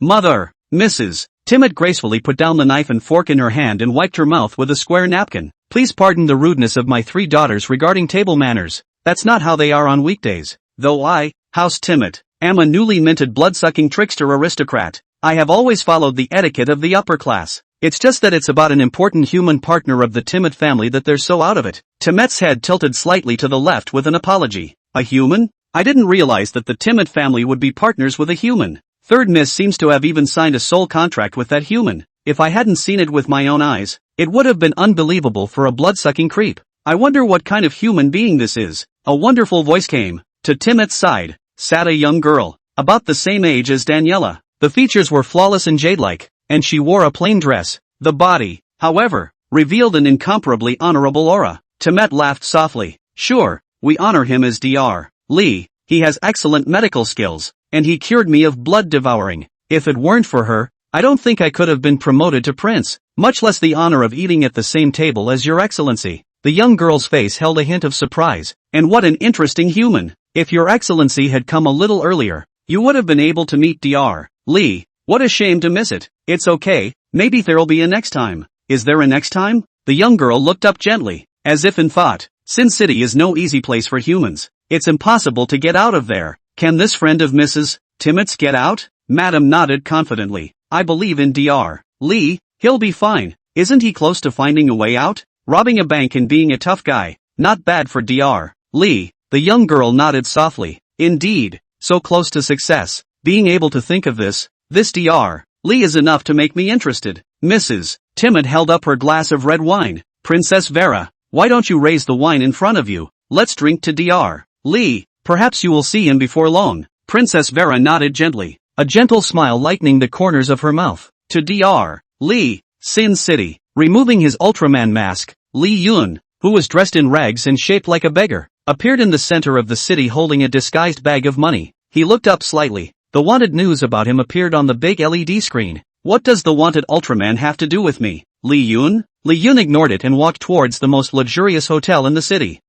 Mother, Mrs. Timot gracefully put down the knife and fork in her hand and wiped her mouth with a square napkin. Please pardon the rudeness of my 3 daughters regarding table manners. That's not how they are on weekdays. Though I, House Timot, am a newly minted blood-sucking trickster aristocrat, I have always followed the etiquette of the upper class. It's just that it's about an important human partner of the Timot family that they're so out of it. Timot's head tilted slightly to the left with an apology. A human? I didn't realize that the Timot family would be partners with a human. Third Miss seems to have even signed a soul contract with that human. If I hadn't seen it with my own eyes, it would have been unbelievable for a blood-sucking creep. I wonder what kind of human being this is. A wonderful voice came. To Timot's side sat a young girl, about the same age as Daniela. The features were flawless and jade-like, and she wore a plain dress. The body, however, revealed an incomparably honorable aura. Timot laughed softly. Sure, we honor him as Dr. Lee. He has excellent medical skills, and he cured me of blood devouring. If it weren't for her, I don't think I could have been promoted to prince, much less the honor of eating at the same table as your excellency. The young girl's face held a hint of surprise. And what an interesting human. If your excellency had come a little earlier, you would have been able to meet Dr. Lee. What a shame to miss it. It's okay, maybe there'll be a next time. Is there a next time? The young girl looked up gently, as if in thought. Sin City is no easy place for humans. It's impossible to get out of there. Can this friend of Mrs. Timot's get out? Madam nodded confidently. I believe in Dr. Lee. He'll be fine. Isn't he close to finding a way out? Robbing a bank and being a tough guy. Not bad for Dr. Lee. The young girl nodded softly. Indeed. So close to success. Being able to think of this Dr. Lee is enough to make me interested. Mrs. Timot held up her glass of red wine. Princess Vera, why don't you raise the wine in front of you? Let's drink to Dr. Lee. Perhaps you will see him before long. Princess Vera nodded gently, a gentle smile lightening the corners of her mouth. To Dr. Lee. Sin City. Removing his Ultraman mask, Li Yun, who was dressed in rags and shaped like a beggar, appeared in the center of the city holding a disguised bag of money. He looked up slightly. The wanted news about him appeared on the big LED screen. What does the wanted Ultraman have to do with me? Li Yun? Li Yun ignored it and walked towards the most luxurious hotel in the city.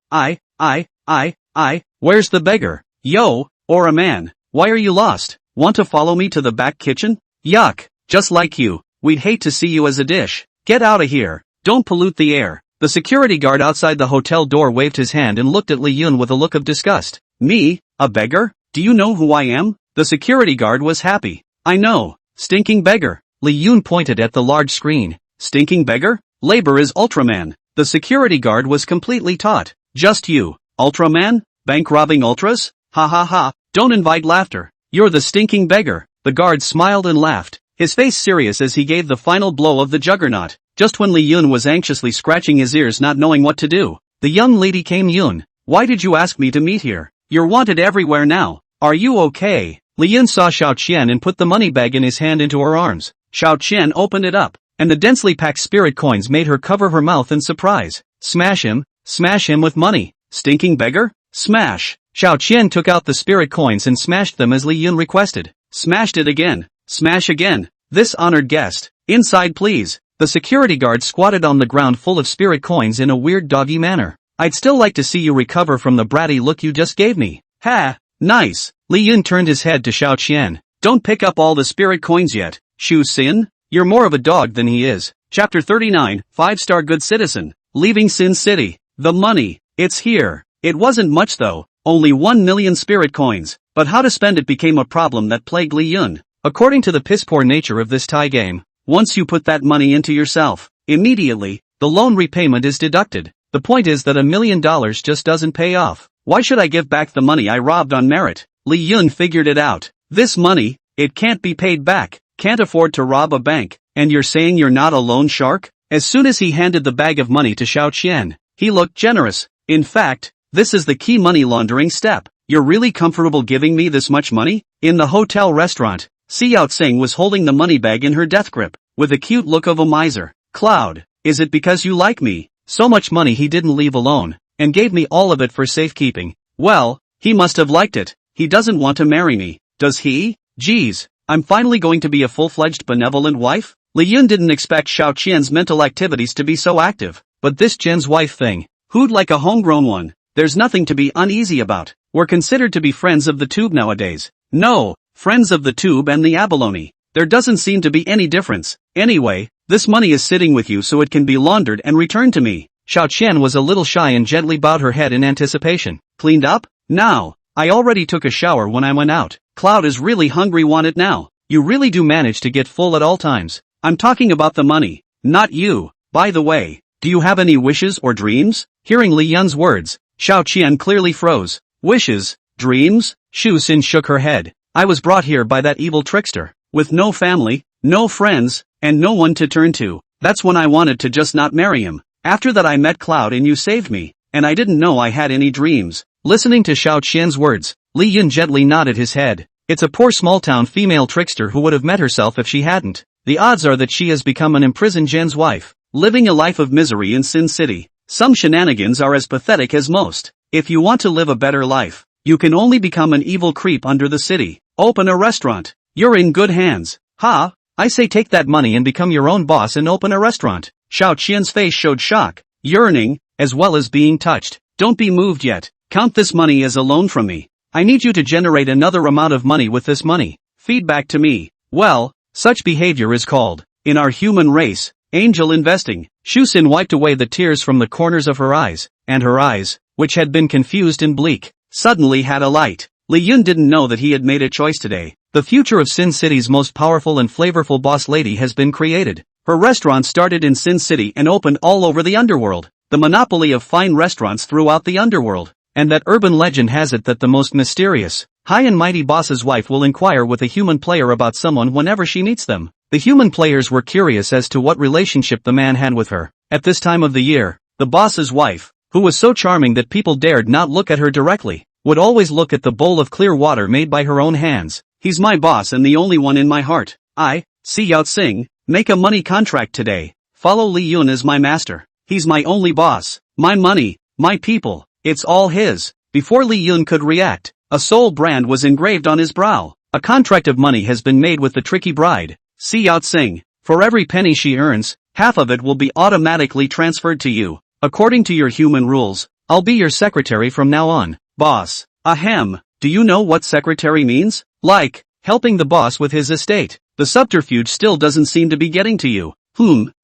Where's the beggar? Yo, or a man? Why are you lost? Want to follow me to the back kitchen? Yuck, just like you. We'd hate to see you as a dish. Get out of here. Don't pollute the air. The security guard outside the hotel door waved his hand and looked at Li Yun with a look of disgust. Me? A beggar? Do you know who I am? The security guard was happy. I know. Stinking beggar. Li Yun pointed at the large screen. Stinking beggar? Labor is Ultraman. The security guard was completely taut. Just you. Ultraman? Bank robbing ultras? Ha ha ha. Don't invite laughter. You're the stinking beggar. The guard smiled and laughed, his face serious as he gave the final blow of the juggernaut. Just when Li Yun was anxiously scratching his ears not knowing what to do, the young lady came. Yun, why did you ask me to meet here? You're wanted everywhere now. Are you okay? Li Yun saw Xiao Qian and put the money bag in his hand into her arms. Xiao Qian opened it up, and the densely packed spirit coins made her cover her mouth in surprise. Smash him with money, stinking beggar, smash. Xiao Qian took out the spirit coins and smashed them as Li Yun requested. Smashed it again, smash again. This honored guest, inside please. The security guard squatted on the ground full of spirit coins in a weird doggy manner. I'd still like to see you recover from the bratty look you just gave me. Ha, nice. Li Yun turned his head to Xiao Qian. Don't pick up all the spirit coins yet, Shu Xin. You're more of a dog than he is. Chapter 39, 5-star good citizen. Leaving Sin City. The money, it's here. It wasn't much though, only 1 million spirit coins, but how to spend it became a problem that plagued Li Yun. According to the piss-poor nature of this Thai game, once you put that money into yourself, immediately, the loan repayment is deducted. The point is that $1 million just doesn't pay off. Why should I give back the money I robbed on merit? Li Yun figured it out. This money, it can't be paid back. Can't afford to rob a bank. And you're saying you're not a loan shark? As soon as he handed the bag of money to Xiao Qian, he looked generous. In fact, this is the key money laundering step. You're really comfortable giving me this much money? In the hotel restaurant, Xiao Tsing was holding the money bag in her death grip, with a cute look of a miser. Cloud, is it because you like me? So much money he didn't leave alone, and gave me all of it for safekeeping. Well, he must have liked it. He doesn't want to marry me, does he? Geez, I'm finally going to be a full-fledged benevolent wife? Li Yun didn't expect Xiao Qian's mental activities to be so active, but this Jen's wife thing, who'd like a homegrown one? There's nothing to be uneasy about. We're considered to be friends of the tube nowadays. No, friends of the tube and the abalone. There doesn't seem to be any difference. Anyway, this money is sitting with you so it can be laundered and returned to me. Xiao Qian was a little shy and gently bowed her head in anticipation. Cleaned up? Now. I already took a shower when I went out. Cloud is really hungry, want it now. You really do manage to get full at all times. I'm talking about the money, not you. By the way, do you have any wishes or dreams? Hearing Li Yun's words, Xiao Qian clearly froze. Wishes? Dreams? Shu Xin shook her head. I was brought here by that evil trickster, with no family, no friends, and no one to turn to. That's when I wanted to just not marry him. After that I met Cloud and you saved me, and I didn't know I had any dreams. Listening to Xiao Qian's words, Li Yun gently nodded his head. It's a poor small-town female trickster who would have met herself if she hadn't. The odds are that she has become an imprisoned Jen's wife, living a life of misery in Sin City. Some shenanigans are as pathetic as most. If you want to live a better life, you can only become an evil creep under the city. Open a restaurant. You're in good hands. Ha! I say take that money and become your own boss and open a restaurant. Xiao Qian's face showed shock, yearning, as well as being touched. Don't be moved yet. Count this money as a loan from me. I need you to generate another amount of money with this money. Feedback to me. Well, such behavior is called, in our human race, angel investing. Shu Xin wiped away the tears from the corners of her eyes, and her eyes, which had been confused and bleak, suddenly had a light. Li Yun didn't know that he had made a choice today. The future of Sin City's most powerful and flavorful boss lady has been created. Her restaurant started in Sin City and opened all over the underworld. The monopoly of fine restaurants throughout the underworld. And that urban legend has it that the most mysterious, high and mighty boss's wife will inquire with a human player about someone whenever she meets them. The human players were curious as to what relationship the man had with her. At this time of the year, the boss's wife, who was so charming that people dared not look at her directly, would always look at the bowl of clear water made by her own hands. He's my boss and the only one in my heart. I, Xiao Tsing, make a money contract today. Follow Li Yun as my master. He's my only boss. My money, my people. It's all his. Before Li Yun could react, a soul brand was engraved on his brow. A contract of money has been made with the tricky bride, Xiao Tsing. For every penny she earns, half of it will be automatically transferred to you. According to your human rules, I'll be your secretary from now on. Boss. Ahem. Do you know what secretary means? Like, helping the boss with his estate. The subterfuge still doesn't seem to be getting to you.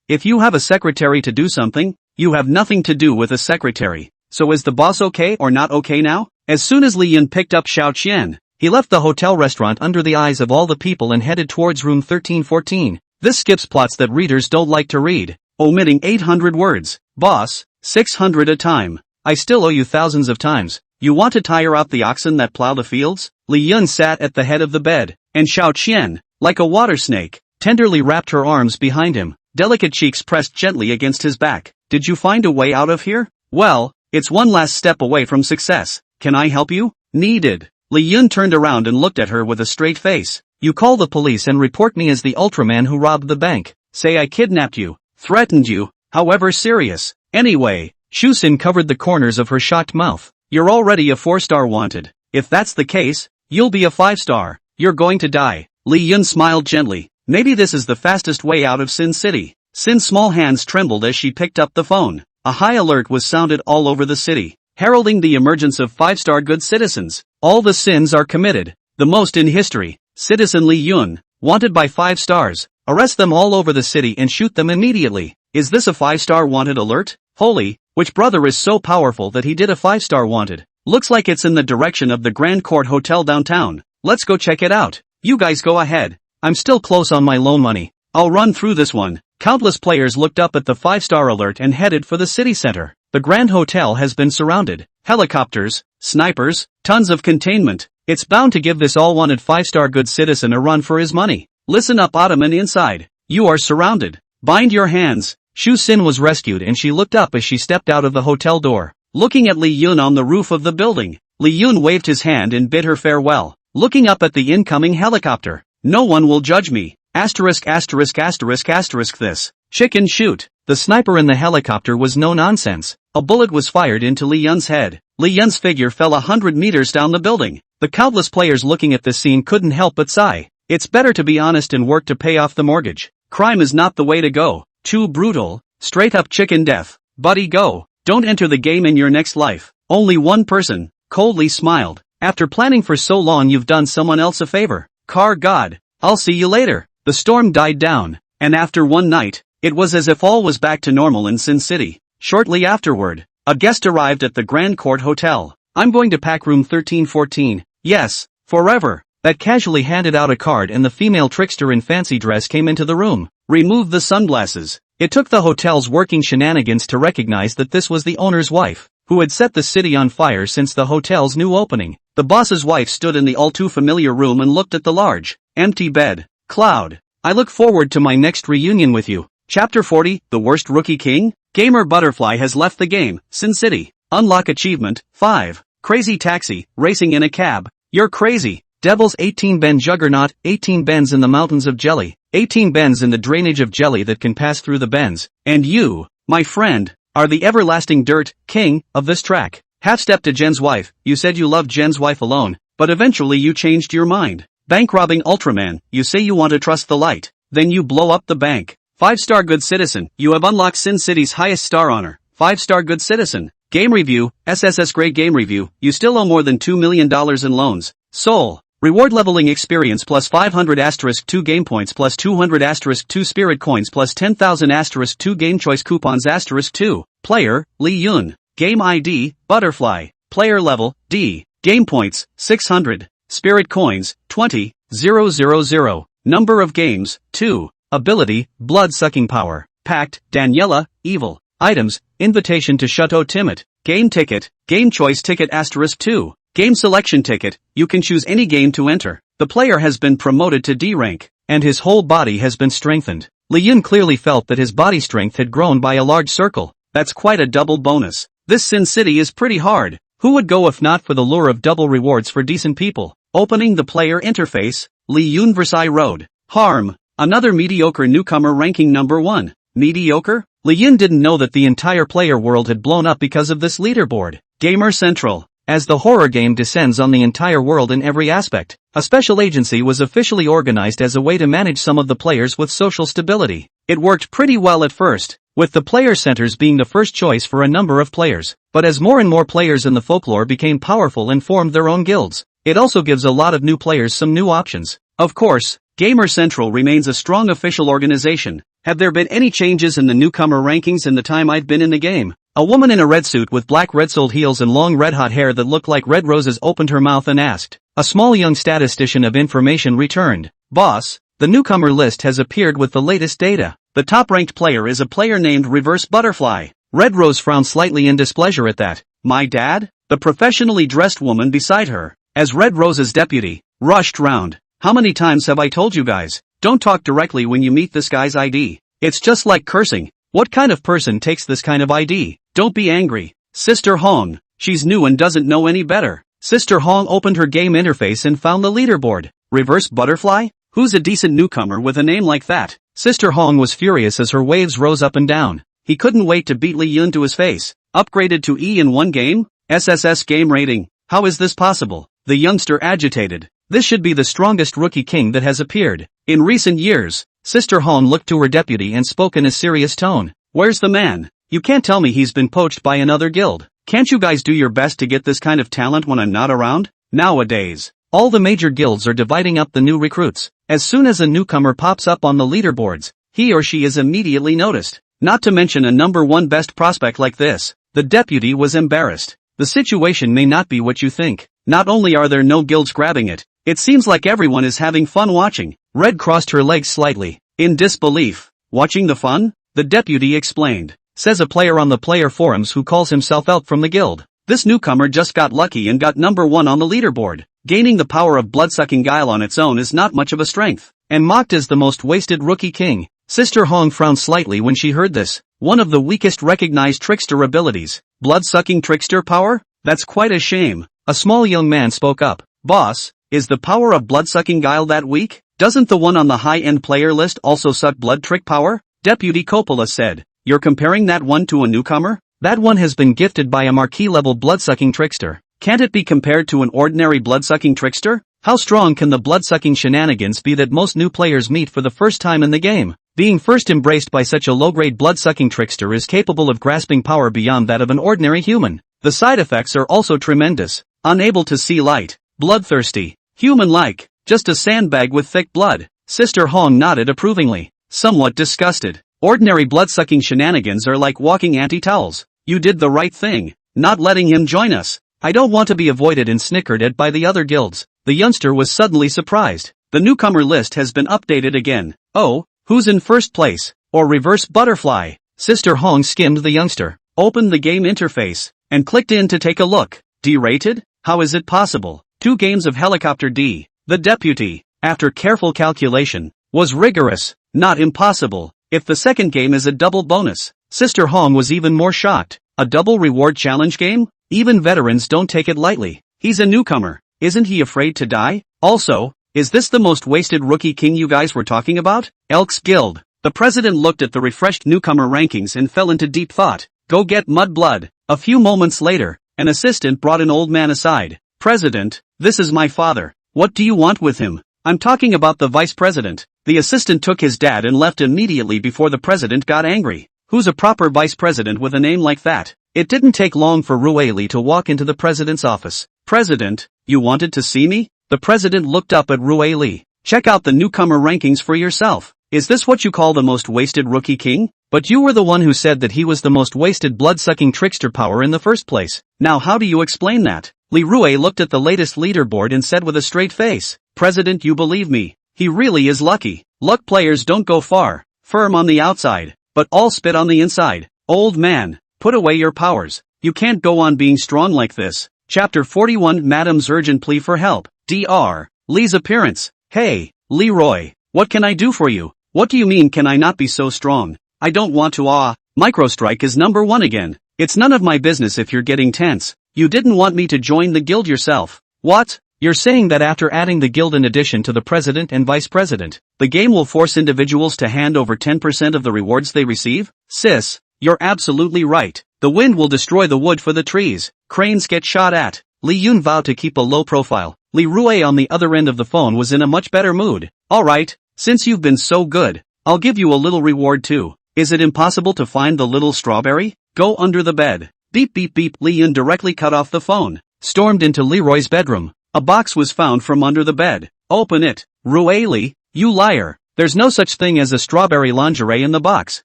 If you have a secretary to do something, you have nothing to do with a secretary. So is the boss okay or not okay now? As soon as Li Yun picked up Xiao Qian, he left the hotel restaurant under the eyes of all the people and headed towards room 1314. This skips plots that readers don't like to read, omitting 800 words. Boss, 600 a time. I still owe you thousands of times. You want to tire out the oxen that plow the fields? Li Yun sat at the head of the bed, and Xiao Qian, like a water snake, tenderly wrapped her arms behind him. delicate cheeks pressed gently against his back. Did you find a way out of here? Well, it's one last step away from success. Can I help you? Needed. Lee Yun turned around and looked at her with a straight face. You call the police and report me as the Ultraman who robbed the bank. Say I kidnapped you, threatened you, however serious. Anyway, Shu Sin covered the corners of her shocked mouth. You're already a 4-star wanted. If that's the case, you'll be a 5-star. You're going to die. Lee Yun smiled gently. Maybe this is the fastest way out of Sin City. Sin's small hands trembled as she picked up the phone. A high alert was sounded all over the city, heralding the emergence of 5-star good citizens. All the sins are committed, the most in history. Citizen Lee Yun, wanted by 5 stars. Arrest them all over the city and shoot them immediately. Is this a 5-star wanted alert? Holy, which brother is so powerful that he did a 5-star wanted? Looks like it's in the direction of the Grand Court Hotel downtown. Let's go check it out. You guys go ahead. I'm still close on my loan money. I'll run through this one. Countless players looked up at the 5-star alert and headed for the city center. The Grand Hotel has been surrounded. Helicopters, snipers, tons of containment. It's bound to give this all-wanted 5-star good citizen a run for his money. Listen up, Ottoman inside. You are surrounded. Bind your hands. Shu Sin was rescued and she looked up as she stepped out of the hotel door. Looking at Lee Yun on the roof of the building, Lee Yun waved his hand and bid her farewell. Looking up at the incoming helicopter. No one will judge me. Asterisk asterisk asterisk asterisk this. Chicken shoot. The sniper in the helicopter was no nonsense. A bullet was fired into Lee Yun's head. Lee Yun's figure fell 100 meters down the building. The countless players looking at this scene couldn't help but sigh. It's better to be honest and work to pay off the mortgage. Crime is not the way to go. Too brutal. Straight up chicken death. Buddy, go. Don't enter the game in your next life. Only one person coldly smiled. After planning for so long, you've done someone else a favor. Car God. I'll see you later. The storm died down, and after one night, it was as if all was back to normal in Sin City. Shortly afterward, a guest arrived at the Grand Court Hotel. I'm going to pack room 1314. Yes, forever. That casually handed out a card and the female trickster in fancy dress came into the room. Remove the sunglasses. It took the hotel's working shenanigans to recognize that this was the owner's wife, who had set the city on fire since the hotel's new opening. The boss's wife stood in the all-too-familiar room and looked at the large, empty bed. Cloud, I look forward to my next reunion with you. Chapter 40, The Worst Rookie King? Gamer Butterfly has left the game. Sin City. Unlock achievement, 5. Crazy taxi, racing in a cab. You're crazy. Devil's 18 Ben Juggernaut, 18 bends in the mountains of jelly. 18 bends in the drainage of jelly that can pass through the bends. And you, my friend, are the everlasting dirt king of this track. Half step to Jen's wife. You said you loved Jen's wife alone, but eventually you changed your mind. Bank robbing Ultraman. You say you want to trust the light. Then you blow up the bank. 5-star good citizen. You have unlocked Sin City's highest star honor. 5-star good citizen. Game review. SSS grade game review. You still owe more than $2 million in loans. Soul. Reward leveling experience plus 500 asterisk 2 game points plus 200 asterisk 2 spirit coins plus 10,000 asterisk 2 game choice coupons asterisk 2. Player, Lee Yun. Game ID, Butterfly. Player level, D. Game points, 600. Spirit coins, 20,000. Number of games, 2. Ability, blood-sucking power. Pact, Daniela, evil. Items, invitation to Chateau Timmit. Game ticket, game choice ticket asterisk 2. Game selection ticket, you can choose any game to enter. The player has been promoted to D rank, and his whole body has been strengthened. Lee Yun clearly felt that his body strength had grown by a large circle. That's quite a double bonus. This Sin City is pretty hard. Who would go if not for the lure of double rewards for decent people? Opening the player interface, Lee Yun Versailles Road. Harm. Another mediocre newcomer ranking number 1. Mediocre? Lee Yun didn't know that the entire player world had blown up because of this leaderboard. Gamer Central. As the horror game descends on the entire world in every aspect, a special agency was officially organized as a way to manage some of the players with social stability. It worked pretty well at first, with the player centers being the first choice for a number of players. But as more and more players in the folklore became powerful and formed their own guilds, it also gives a lot of new players some new options. Of course, Gamer Central remains a strong official organization. Have there been any changes in the newcomer rankings in the time I've been in the game? A woman in a red suit with black red-soled heels and long red-hot hair that looked like red roses opened her mouth and asked. A small young statistician of information returned. Boss, the newcomer list has appeared with the latest data. The top-ranked player is a player named Reverse Butterfly. Red Rose frowned slightly in displeasure at that. My dad? The professionally dressed woman beside her, as Red Rose's deputy, rushed round. How many times have I told you guys? Don't talk directly when you meet this guy's ID. It's just like cursing. What kind of person takes this kind of ID? Don't be angry. Sister Hong. She's new and doesn't know any better. Sister Hong opened her game interface and found the leaderboard. Reverse butterfly? Who's a decent newcomer with a name like that? Sister Hong was furious as her waves rose up and down. He couldn't wait to beat Li Yun to his face. Upgraded to E in one game? SSS game rating. How is this possible? The youngster agitated. This should be the strongest rookie king that has appeared in recent years. Sister Hong looked to her deputy and spoke in a serious tone. Where's the man? You can't tell me he's been poached by another guild. Can't you guys do your best to get this kind of talent when I'm not around? Nowadays, all the major guilds are dividing up the new recruits. As soon as a newcomer pops up on the leaderboards, he or she is immediately noticed. Not to mention a number one best prospect like this. The deputy was embarrassed. The situation may not be what you think. Not only are there no guilds grabbing it, it seems like everyone is having fun watching. Red crossed her legs slightly, in disbelief. Watching the fun? The deputy explained. Says a player on the player forums who calls himself out from the guild. This newcomer just got lucky and got number one on the leaderboard. Gaining the power of blood-sucking guile on its own is not much of a strength. And mocked as the most wasted rookie king. Sister Hong frowned slightly when she heard this. One of the weakest recognized trickster abilities. Blood-sucking trickster power? That's quite a shame. A small young man spoke up. Boss, is the power of blood-sucking guile that weak? Doesn't the one on the high-end player list also suck blood trick power? Deputy Coppola said. You're comparing that one to a newcomer? That one has been gifted by a marquee-level blood-sucking trickster. Can't it be compared to an ordinary blood-sucking trickster? How strong can the blood-sucking shenanigans be that most new players meet for the first time in the game? Being first embraced by such a low-grade blood-sucking trickster is capable of grasping power beyond that of an ordinary human. The side effects are also tremendous. Unable to see light, bloodthirsty, human-like, just a sandbag with thick blood. Sister Hong nodded approvingly, somewhat disgusted. Ordinary blood-sucking shenanigans are like walking anti-towels. You did the right thing, not letting him join us. I don't want to be avoided and snickered at by the other guilds. The youngster was suddenly surprised. The newcomer list has been updated again. Oh, who's in first place? Or reverse butterfly? Sister Hong skimmed the youngster, opened the game interface, and clicked in to take a look. D-rated? How is it possible? 2 games of helicopter D. The deputy, after careful calculation, was rigorous, not impossible. If the second game is a double bonus, Sister Hong was even more shocked. A double reward challenge game? Even veterans don't take it lightly. He's a newcomer. Isn't he afraid to die? Also, is this the most wasted rookie king you guys were talking about? Elks Guild. The president looked at the refreshed newcomer rankings and fell into deep thought. Go get Mudblood. A few moments later, an assistant brought an old man aside. President, this is my father. What do you want with him? I'm talking about the vice president. The assistant took his dad and left immediately before the president got angry. Who's a proper vice president with a name like that? It didn't take long for Rueli to walk into the president's office. President, you wanted to see me? The president looked up at Rueli. Check out the newcomer rankings for yourself. Is this what you call the most wasted rookie king? But you were the one who said that he was the most wasted blood-sucking trickster power in the first place. Now how do you explain that? Li Rue looked at the latest leaderboard and said with a straight face, President, you believe me. He really is lucky. Luck players don't go far. Firm on the outside, but all spit on the inside. Old man, put away your powers. You can't go on being strong like this. Chapter 41 Madam's urgent plea for help. Dr. Lee's appearance. Hey, Leroy, what can I do for you? What do you mean can I not be so strong? I don't want to Microstrike is number 1 again. It's none of my business if you're getting tense. You didn't want me to join the guild yourself. What? You're saying that after adding the guild in addition to the president and vice president, the game will force individuals to hand over 10% of the rewards they receive? Sis, you're absolutely right. The wind will destroy the wood for the trees. Cranes get shot at. Li Yun vowed to keep a low profile. Li Rue on the other end of the phone was in a much better mood. Alright, since you've been so good, I'll give you a little reward too. Is it impossible to find the little strawberry? Go under the bed. Beep beep beep. Li Yun directly cut off the phone. Stormed into Leroy's bedroom. A box was found from under the bed. Open it. Rueli, you liar. There's no such thing as a strawberry lingerie in the box.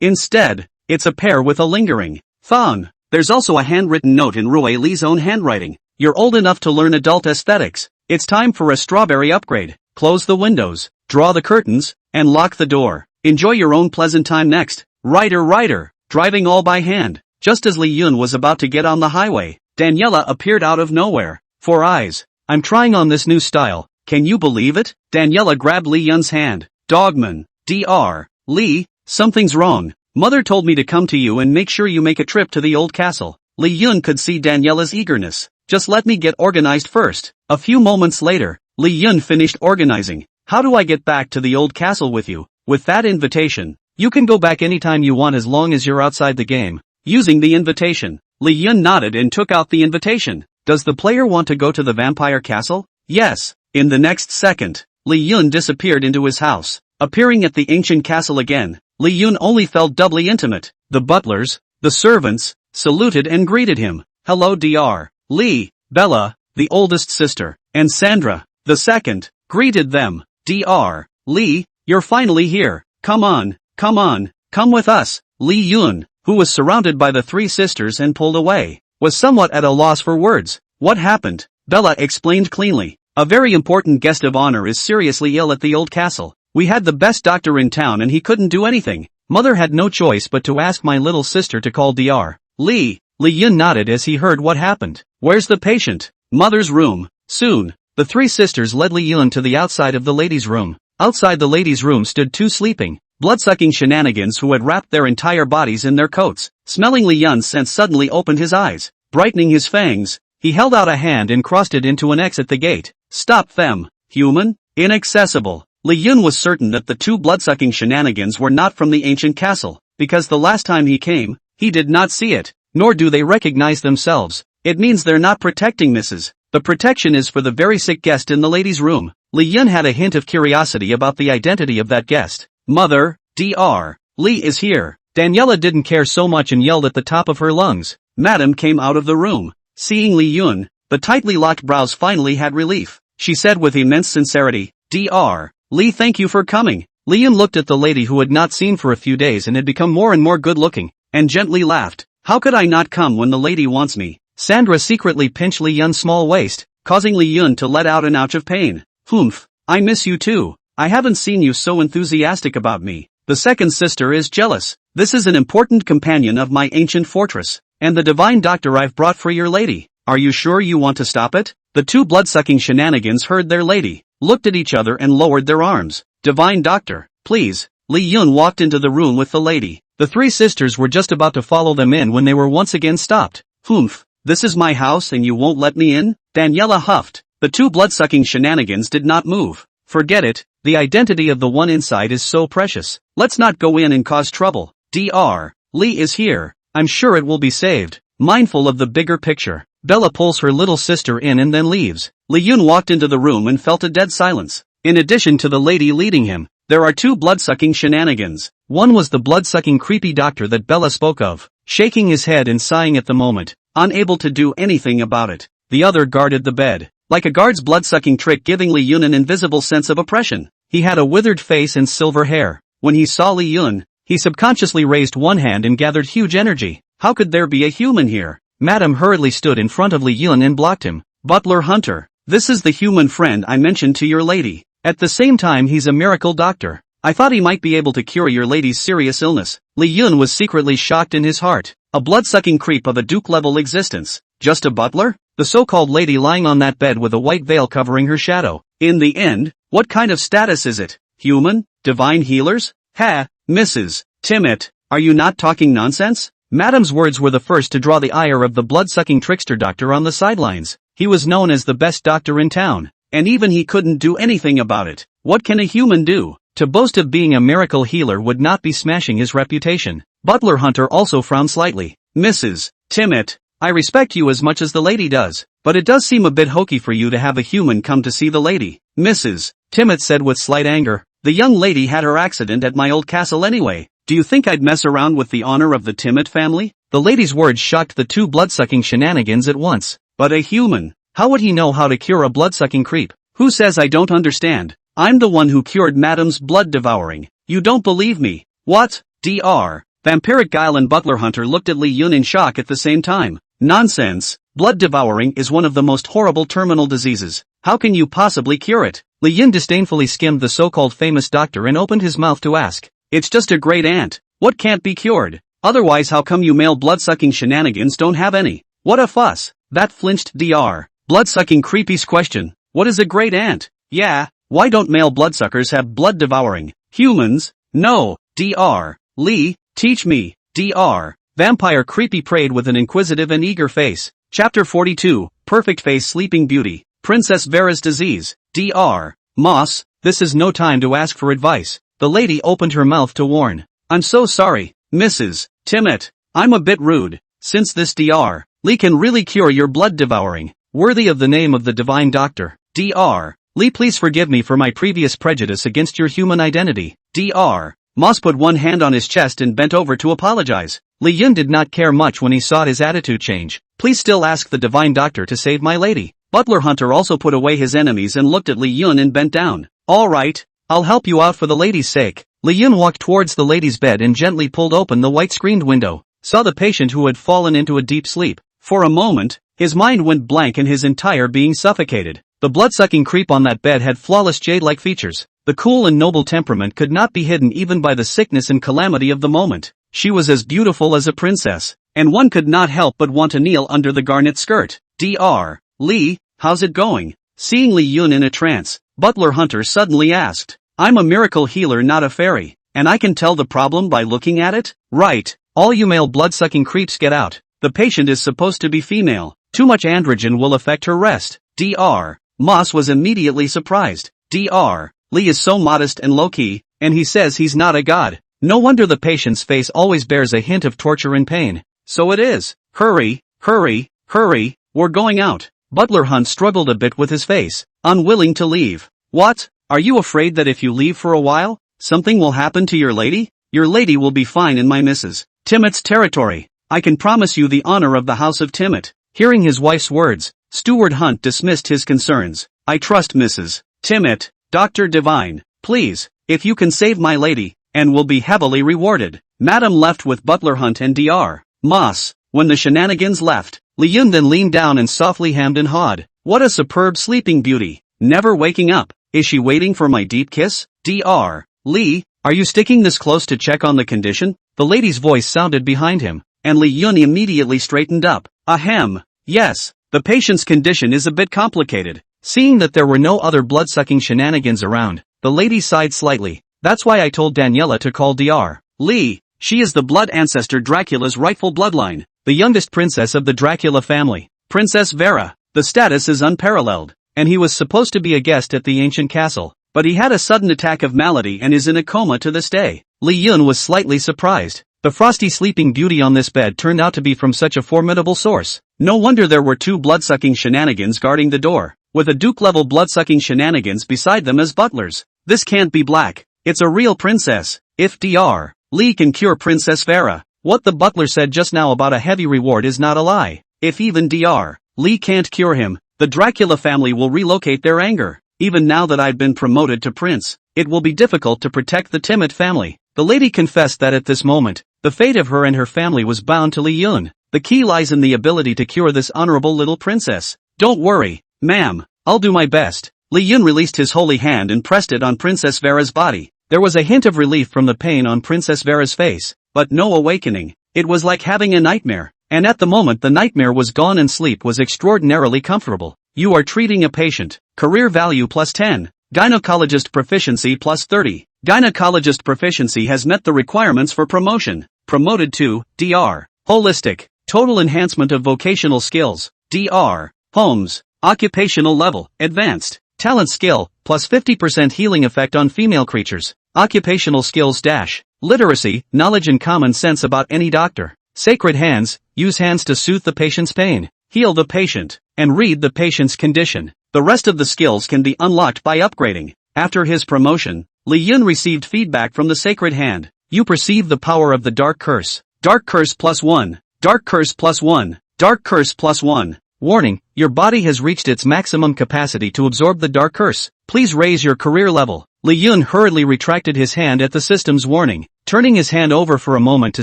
Instead, it's a pear with a lingering thong. There's also a handwritten note in Rueli's own handwriting. You're old enough to learn adult aesthetics. It's time for a strawberry upgrade. Close the windows, draw the curtains, and lock the door. Enjoy your own pleasant time next. Rider, driving all by hand. Just as Li Yun was about to get on the highway, Daniela appeared out of nowhere. 4 eyes. I'm trying on this new style. Can you believe it? Daniela grabbed Li Yun's hand. Dogman. Dr. Lee, Something's wrong. Mother told me to come to you and make sure you make a trip to the old castle. Li Yun could see Daniela's eagerness. Just let me get organized first. A few moments later, Li Yun finished organizing. How do I get back to the old castle with you? With that invitation, you can go back anytime you want as long as you're outside the game. Using the invitation, Li Yun nodded and took out the invitation. Does the player want to go to the vampire castle? Yes. In the next second, Li Yun disappeared into his house. Appearing at the ancient castle again, Li Yun only felt doubly intimate. The butlers, the servants, saluted and greeted him. Hello Dr. Li, Bella, the oldest sister, and Sandra, the second, greeted them. Dr. Li, you're finally here. Come on, come with us. Li Yun, who was surrounded by the three sisters and pulled away, was somewhat at a loss for words. What happened? Bella explained cleanly. A very important guest of honor is seriously ill at the old castle. We had the best doctor in town and he couldn't do anything. Mother had no choice but to ask my little sister to call Dr. Li. Li Yun nodded as he heard what happened. Where's the patient? Mother's room. Soon, the three sisters led Li Yun to the outside of the ladies' room. Outside the ladies' room stood two sleeping, blood-sucking shenanigans who had wrapped their entire bodies in their coats. Smelling Li Yun's scent suddenly opened his eyes. Brightening his fangs, he held out a hand and crossed it into an X at the gate. Stop them, human. Inaccessible. Li Yun was certain that the two blood-sucking shenanigans were not from the ancient castle, because the last time he came, he did not see it, nor do they recognize themselves. It means they're not protecting Mrs. The protection is for the very sick guest in the ladies' room. Li Yun had a hint of curiosity about the identity of that guest. Mother, Dr. Li is here. Daniela didn't care so much and yelled at the top of her lungs. Madam came out of the room. Seeing Li Yun, the tightly locked brows finally had relief. She said with immense sincerity, Dr. Li, thank you for coming. Li Yun looked at the lady who had not seen for a few days and had become more and more good-looking, and gently laughed. How could I not come when the lady wants me? Sandra secretly pinched Li Yun's small waist, causing Li Yun to let out an ouch of pain. Humph, I miss you too. I haven't seen you so enthusiastic about me. The second sister is jealous. This is an important companion of my ancient fortress, and the divine doctor I've brought for your lady. Are you sure you want to stop it? The two blood-sucking shenanigans heard their lady, looked at each other and lowered their arms. Divine doctor, please. Li Yun walked into the room with the lady. The three sisters were just about to follow them in when they were once again stopped. Humph, this is my house and you won't let me in? Daniela huffed. The two blood-sucking shenanigans did not move. Forget it, the identity of the one inside is so precious. Let's not go in and cause trouble. Dr. Li is here. I'm sure it will be saved. Mindful of the bigger picture, Bella pulls her little sister in and then leaves. Li Yun walked into the room and felt a dead silence. In addition to the lady leading him, there are two blood-sucking shenanigans. One was the blood-sucking creepy doctor that Bella spoke of, shaking his head and sighing at the moment, unable to do anything about it. The other guarded the bed, like a guard's blood-sucking trick, giving Li Yun an invisible sense of oppression. He had a withered face and silver hair. When he saw Li Yun, he subconsciously raised one hand and gathered huge energy. How could there be a human here? Madam hurriedly stood in front of Li Yun and blocked him. Butler Hunter, this is the human friend I mentioned to your lady. At the same time, he's a miracle doctor. I thought he might be able to cure your lady's serious illness. Li Yun was secretly shocked in his heart. A blood-sucking creep of a Duke-level existence. Just a butler? The so-called lady lying on that bed with a white veil covering her shadow. In the end, what kind of status is it? Human? Divine healers? Ha, Mrs. Timmett, are you not talking nonsense? Madam's words were the first to draw the ire of the blood-sucking trickster doctor on the sidelines. He was known as the best doctor in town, and even he couldn't do anything about it. What can a human do? To boast of being a miracle healer would not be smashing his reputation. Butler Hunter also frowned slightly. Mrs. Timmett, I respect you as much as the lady does, but it does seem a bit hokey for you to have a human come to see the lady. Mrs. Timmett said with slight anger, the young lady had her accident at my old castle anyway. Do you think I'd mess around with the honor of the Timmett family? The lady's words shocked the two blood-sucking shenanigans at once. But a human? How would he know how to cure a blood-sucking creep? Who says I don't understand? I'm the one who cured Madam's blood devouring. You don't believe me? What? Dr. Vampiric Guile and Butler Hunter looked at Li Yun in shock at the same time. Nonsense. Blood devouring is one of the most horrible terminal diseases. How can you possibly cure it? Li Yun disdainfully skimmed the so-called famous doctor and opened his mouth to ask. It's just a great aunt. What can't be cured? Otherwise, how come you male blood-sucking shenanigans don't have any? What a fuss. That flinched Dr. Blood-sucking creepy's question. What is a great aunt? Yeah, why don't male bloodsuckers have blood devouring? Humans? No, Dr. Lee, teach me. Dr. Vampire creepy prayed with an inquisitive and eager face. Chapter 42, Perfect Face Sleeping Beauty, Princess Vera's Disease. Dr. Moss, this is no time to ask for advice. The lady opened her mouth to warn. I'm so sorry, Mrs. Timmett. I'm a bit rude. Since this Dr. Lee can really cure your blood devouring, worthy of the name of the divine doctor. Dr. Lee, please forgive me for my previous prejudice against your human identity. Dr. Moss put one hand on his chest and bent over to apologize. Li Yun did not care much when he saw his attitude change. Please still ask the divine doctor to save my lady. Butler Hunter also put away his enemies and looked at Li Yun and bent down. All right, I'll help you out for the lady's sake. Li Yun walked towards the lady's bed and gently pulled open the white-screened window. Saw the patient who had fallen into a deep sleep. For a moment, his mind went blank and his entire being suffocated. The blood-sucking creep on that bed had flawless jade-like features. The cool and noble temperament could not be hidden even by the sickness and calamity of the moment. She was as beautiful as a princess, and one could not help but want to kneel under the garnet skirt. Dr. Lee, how's it going? Seeing Li Yun in a trance, Butler Hunter suddenly asked. I'm a miracle healer, not a fairy, and I can tell the problem by looking at it? Right, all you male blood-sucking creeps get out. The patient is supposed to be female. Too much androgen will affect her rest. Dr. Moss was immediately surprised. Dr. Lee is so modest and low-key, and he says he's not a god. No wonder the patient's face always bears a hint of torture and pain. So it is. Hurry, hurry, hurry, we're going out. Butler Hunt struggled a bit with his face, unwilling to leave. What? Are you afraid that if you leave for a while, something will happen to your lady? Your lady will be fine in my Mrs. Timmett's territory. I can promise you the honor of the House of Timmett. Hearing his wife's words, Steward Hunt dismissed his concerns. I trust Mrs. Timmett, Dr. Divine, please, if you can save my lady, and will be heavily rewarded. Madam left with Butler Hunt and Dr. Moss. When the shenanigans left, Li Yun then leaned down and softly hemmed and hawed. What a superb sleeping beauty. Never waking up. Is she waiting for my deep kiss? Dr. Lee, are you sticking this close to check on the condition? The lady's voice sounded behind him, and Li Yun immediately straightened up. Ahem. Yes, the patient's condition is a bit complicated. Seeing that there were no other blood-sucking shenanigans around, the lady sighed slightly. That's why I told Daniela to call Dr. Lee. She is the blood ancestor Dracula's rightful bloodline, the youngest princess of the Dracula family, Princess Vera. The status is unparalleled, and he was supposed to be a guest at the ancient castle, but he had a sudden attack of malady and is in a coma to this day. Li Yun was slightly surprised. The frosty sleeping beauty on this bed turned out to be from such a formidable source. No wonder there were two blood-sucking shenanigans guarding the door, with a Duke-level blood-sucking shenanigans beside them as butlers. This can't be black. It's a real princess. If Dr. Lee can cure Princess Vera, what the butler said just now about a heavy reward is not a lie. If even Dr. Lee can't cure him, the Dracula family will relocate their anger. Even now that I've been promoted to prince, it will be difficult to protect the Timmett family. The lady confessed that at this moment, the fate of her and her family was bound to Li Yun. The key lies in the ability to cure this honorable little princess. Don't worry, ma'am, I'll do my best. Li Yun released his holy hand and pressed it on Princess Vera's body. There was a hint of relief from the pain on Princess Vera's face, but no awakening. It was like having a nightmare, and at the moment the nightmare was gone and sleep was extraordinarily comfortable. You are treating a patient. Career value plus 10. Gynecologist proficiency plus 30. Gynecologist proficiency has met the requirements for promotion. Promoted to Dr. Holistic. Total enhancement of vocational skills. Dr. Holmes. Occupational level, advanced. Talent skill, plus 50% healing effect on female creatures. Occupational skills dash. Literacy, knowledge and common sense about any doctor. Sacred hands, use hands to soothe the patient's pain, heal the patient, and read the patient's condition. The rest of the skills can be unlocked by upgrading. After his promotion, Li Yun received feedback from the sacred hand. You perceive the power of the dark curse. Dark curse plus 1. Dark curse plus 1. Dark curse plus 1. Warning, your body has reached its maximum capacity to absorb the dark curse. Please raise your career level. Li Yun hurriedly retracted his hand at the system's warning, turning his hand over for a moment to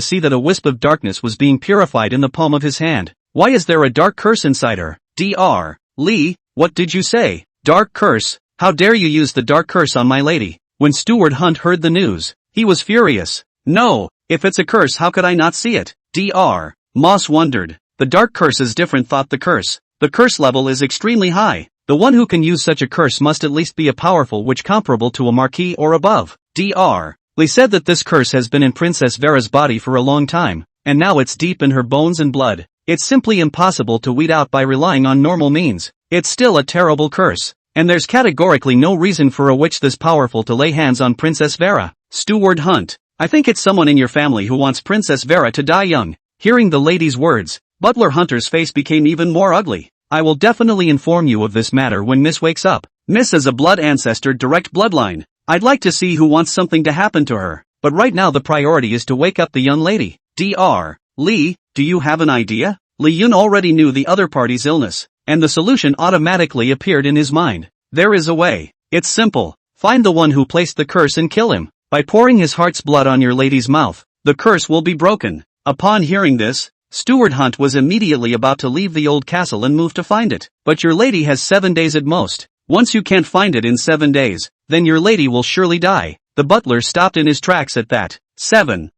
see that a wisp of darkness was being purified in the palm of his hand. Why is there a dark curse inside her? Dr. Lee, what did you say? Dark curse? How dare you use the dark curse on my lady? When Steward Hunt heard the news, he was furious. No, if it's a curse how could I not see it? Dr. Moss wondered. The dark curse is different, thought the curse. The curse level is extremely high. The one who can use such a curse must at least be a powerful witch comparable to a marquis or above. Dr. Lee said that this curse has been in Princess Vera's body for a long time, and now it's deep in her bones and blood. It's simply impossible to weed out by relying on normal means. It's still a terrible curse, and there's categorically no reason for a witch this powerful to lay hands on Princess Vera. Steward Hunt, I think it's someone in your family who wants Princess Vera to die young. Hearing the lady's words, Butler Hunter's face became even more ugly. I will definitely inform you of this matter when Miss wakes up. Miss is a blood ancestor direct bloodline. I'd like to see who wants something to happen to her, but right now the priority is to wake up the young lady. Dr. Lee, do you have an idea? Lee Yun already knew the other party's illness, and the solution automatically appeared in his mind. There is a way. It's simple. Find the one who placed the curse and kill him. By pouring his heart's blood on your lady's mouth, the curse will be broken. Upon hearing this, Steward Hunt was immediately about to leave the old castle and move to find it. But your lady has 7 days at most. Once you can't find it in 7 days, then your lady will surely die. The butler stopped in his tracks at that. 7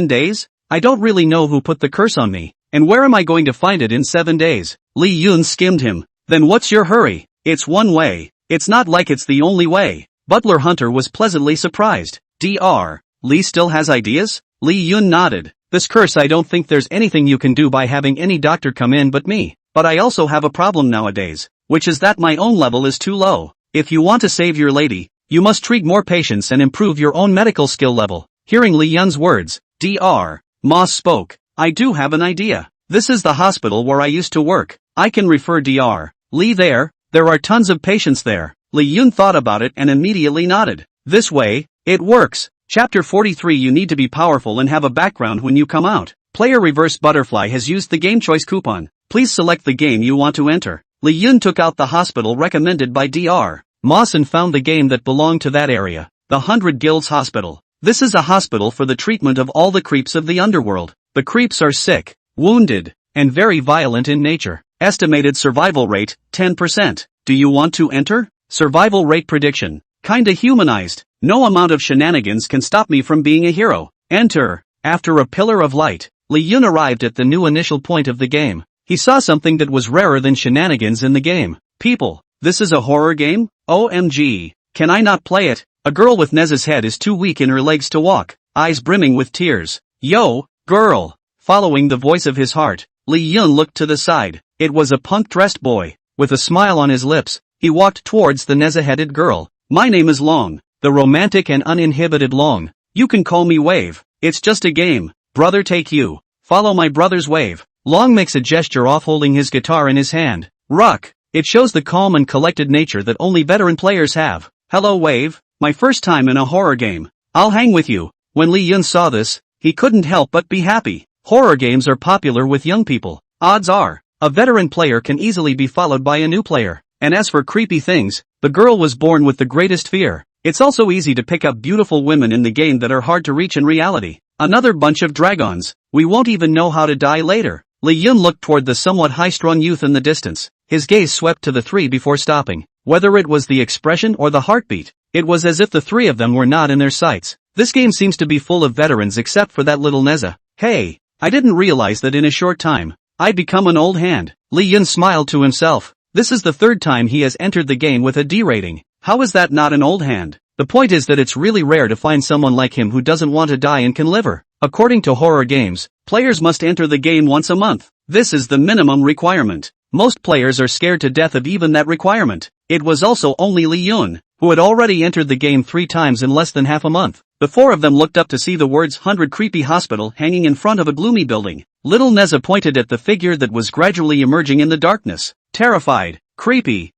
days? I don't really know who put the curse on me, and where am I going to find it in 7 days? Lee Yun skimmed him. Then what's your hurry? It's one way. It's not like it's the only way. Butler Hunter was pleasantly surprised. Dr. Lee still has ideas? Lee Yun nodded. This curse, I don't think there's anything you can do by having any doctor come in but me. But I also have a problem nowadays, which is that my own level is too low. If you want to save your lady, you must treat more patients and improve your own medical skill level. Hearing Lee Yun's words, Dr. Moss spoke. I do have an idea. This is the hospital where I used to work. I can refer Dr. Lee there. There are tons of patients there. Lee Yun thought about it and immediately nodded. This way, it works. Chapter 43. You need to be powerful and have a background when you come out. Player Reverse Butterfly has used the game choice coupon. Please select the game you want to enter. Lee Yun took out the hospital recommended by Dr. Moss and found the game that belonged to that area. The 100 Guilds Hospital. This is a hospital for the treatment of all the creeps of the underworld. The creeps are sick, wounded, and very violent in nature. Estimated survival rate, 10%. Do you want to enter? Survival rate prediction. Kinda humanized. No amount of shenanigans can stop me from being a hero. Enter. After a pillar of light, Lee Yun arrived at the new initial point of the game. He saw something that was rarer than shenanigans in the game. People, this is a horror game? OMG. Can I not play it? A girl with Nez's head is too weak in her legs to walk, eyes brimming with tears. Yo, girl. Following the voice of his heart, Lee Yun looked to the side. It was a punk-dressed boy. With a smile on his lips, he walked towards the Neza-headed girl. My name is Long, the romantic and uninhibited Long. You can call me Wave. It's just a game. Brother, take you. Follow my brother's wave. Long makes a gesture off holding his guitar in his hand. Ruck. It shows the calm and collected nature that only veteran players have. Hello Wave. My first time in a horror game. I'll hang with you. When Lee Yun saw this, he couldn't help but be happy. Horror games are popular with young people. Odds are, a veteran player can easily be followed by a new player. And as for creepy things, the girl was born with the greatest fear. It's also easy to pick up beautiful women in the game that are hard to reach in reality. Another bunch of dragons. We won't even know how to die later. Lee Yun looked toward the somewhat high-strung youth in the distance. His gaze swept to the three before stopping. Whether it was the expression or the heartbeat, it was as if the three of them were not in their sights. This game seems to be full of veterans except for that little Neza. Hey, I didn't realize that in a short time, I'd become an old hand. Lee Yun smiled to himself. This is the third time he has entered the game with a D rating. How is that not an old hand? The point is that it's really rare to find someone like him who doesn't want to die and can live. According to horror games, players must enter the game once a month. This is the minimum requirement. Most players are scared to death of even that requirement. It was also only Lee Yun, who had already entered the game 3 times in less than half a month. The 4 of them looked up to see the words 100 Creepy Hospital hanging in front of a gloomy building. Little Neza pointed at the figure that was gradually emerging in the darkness. Terrified. Creepy.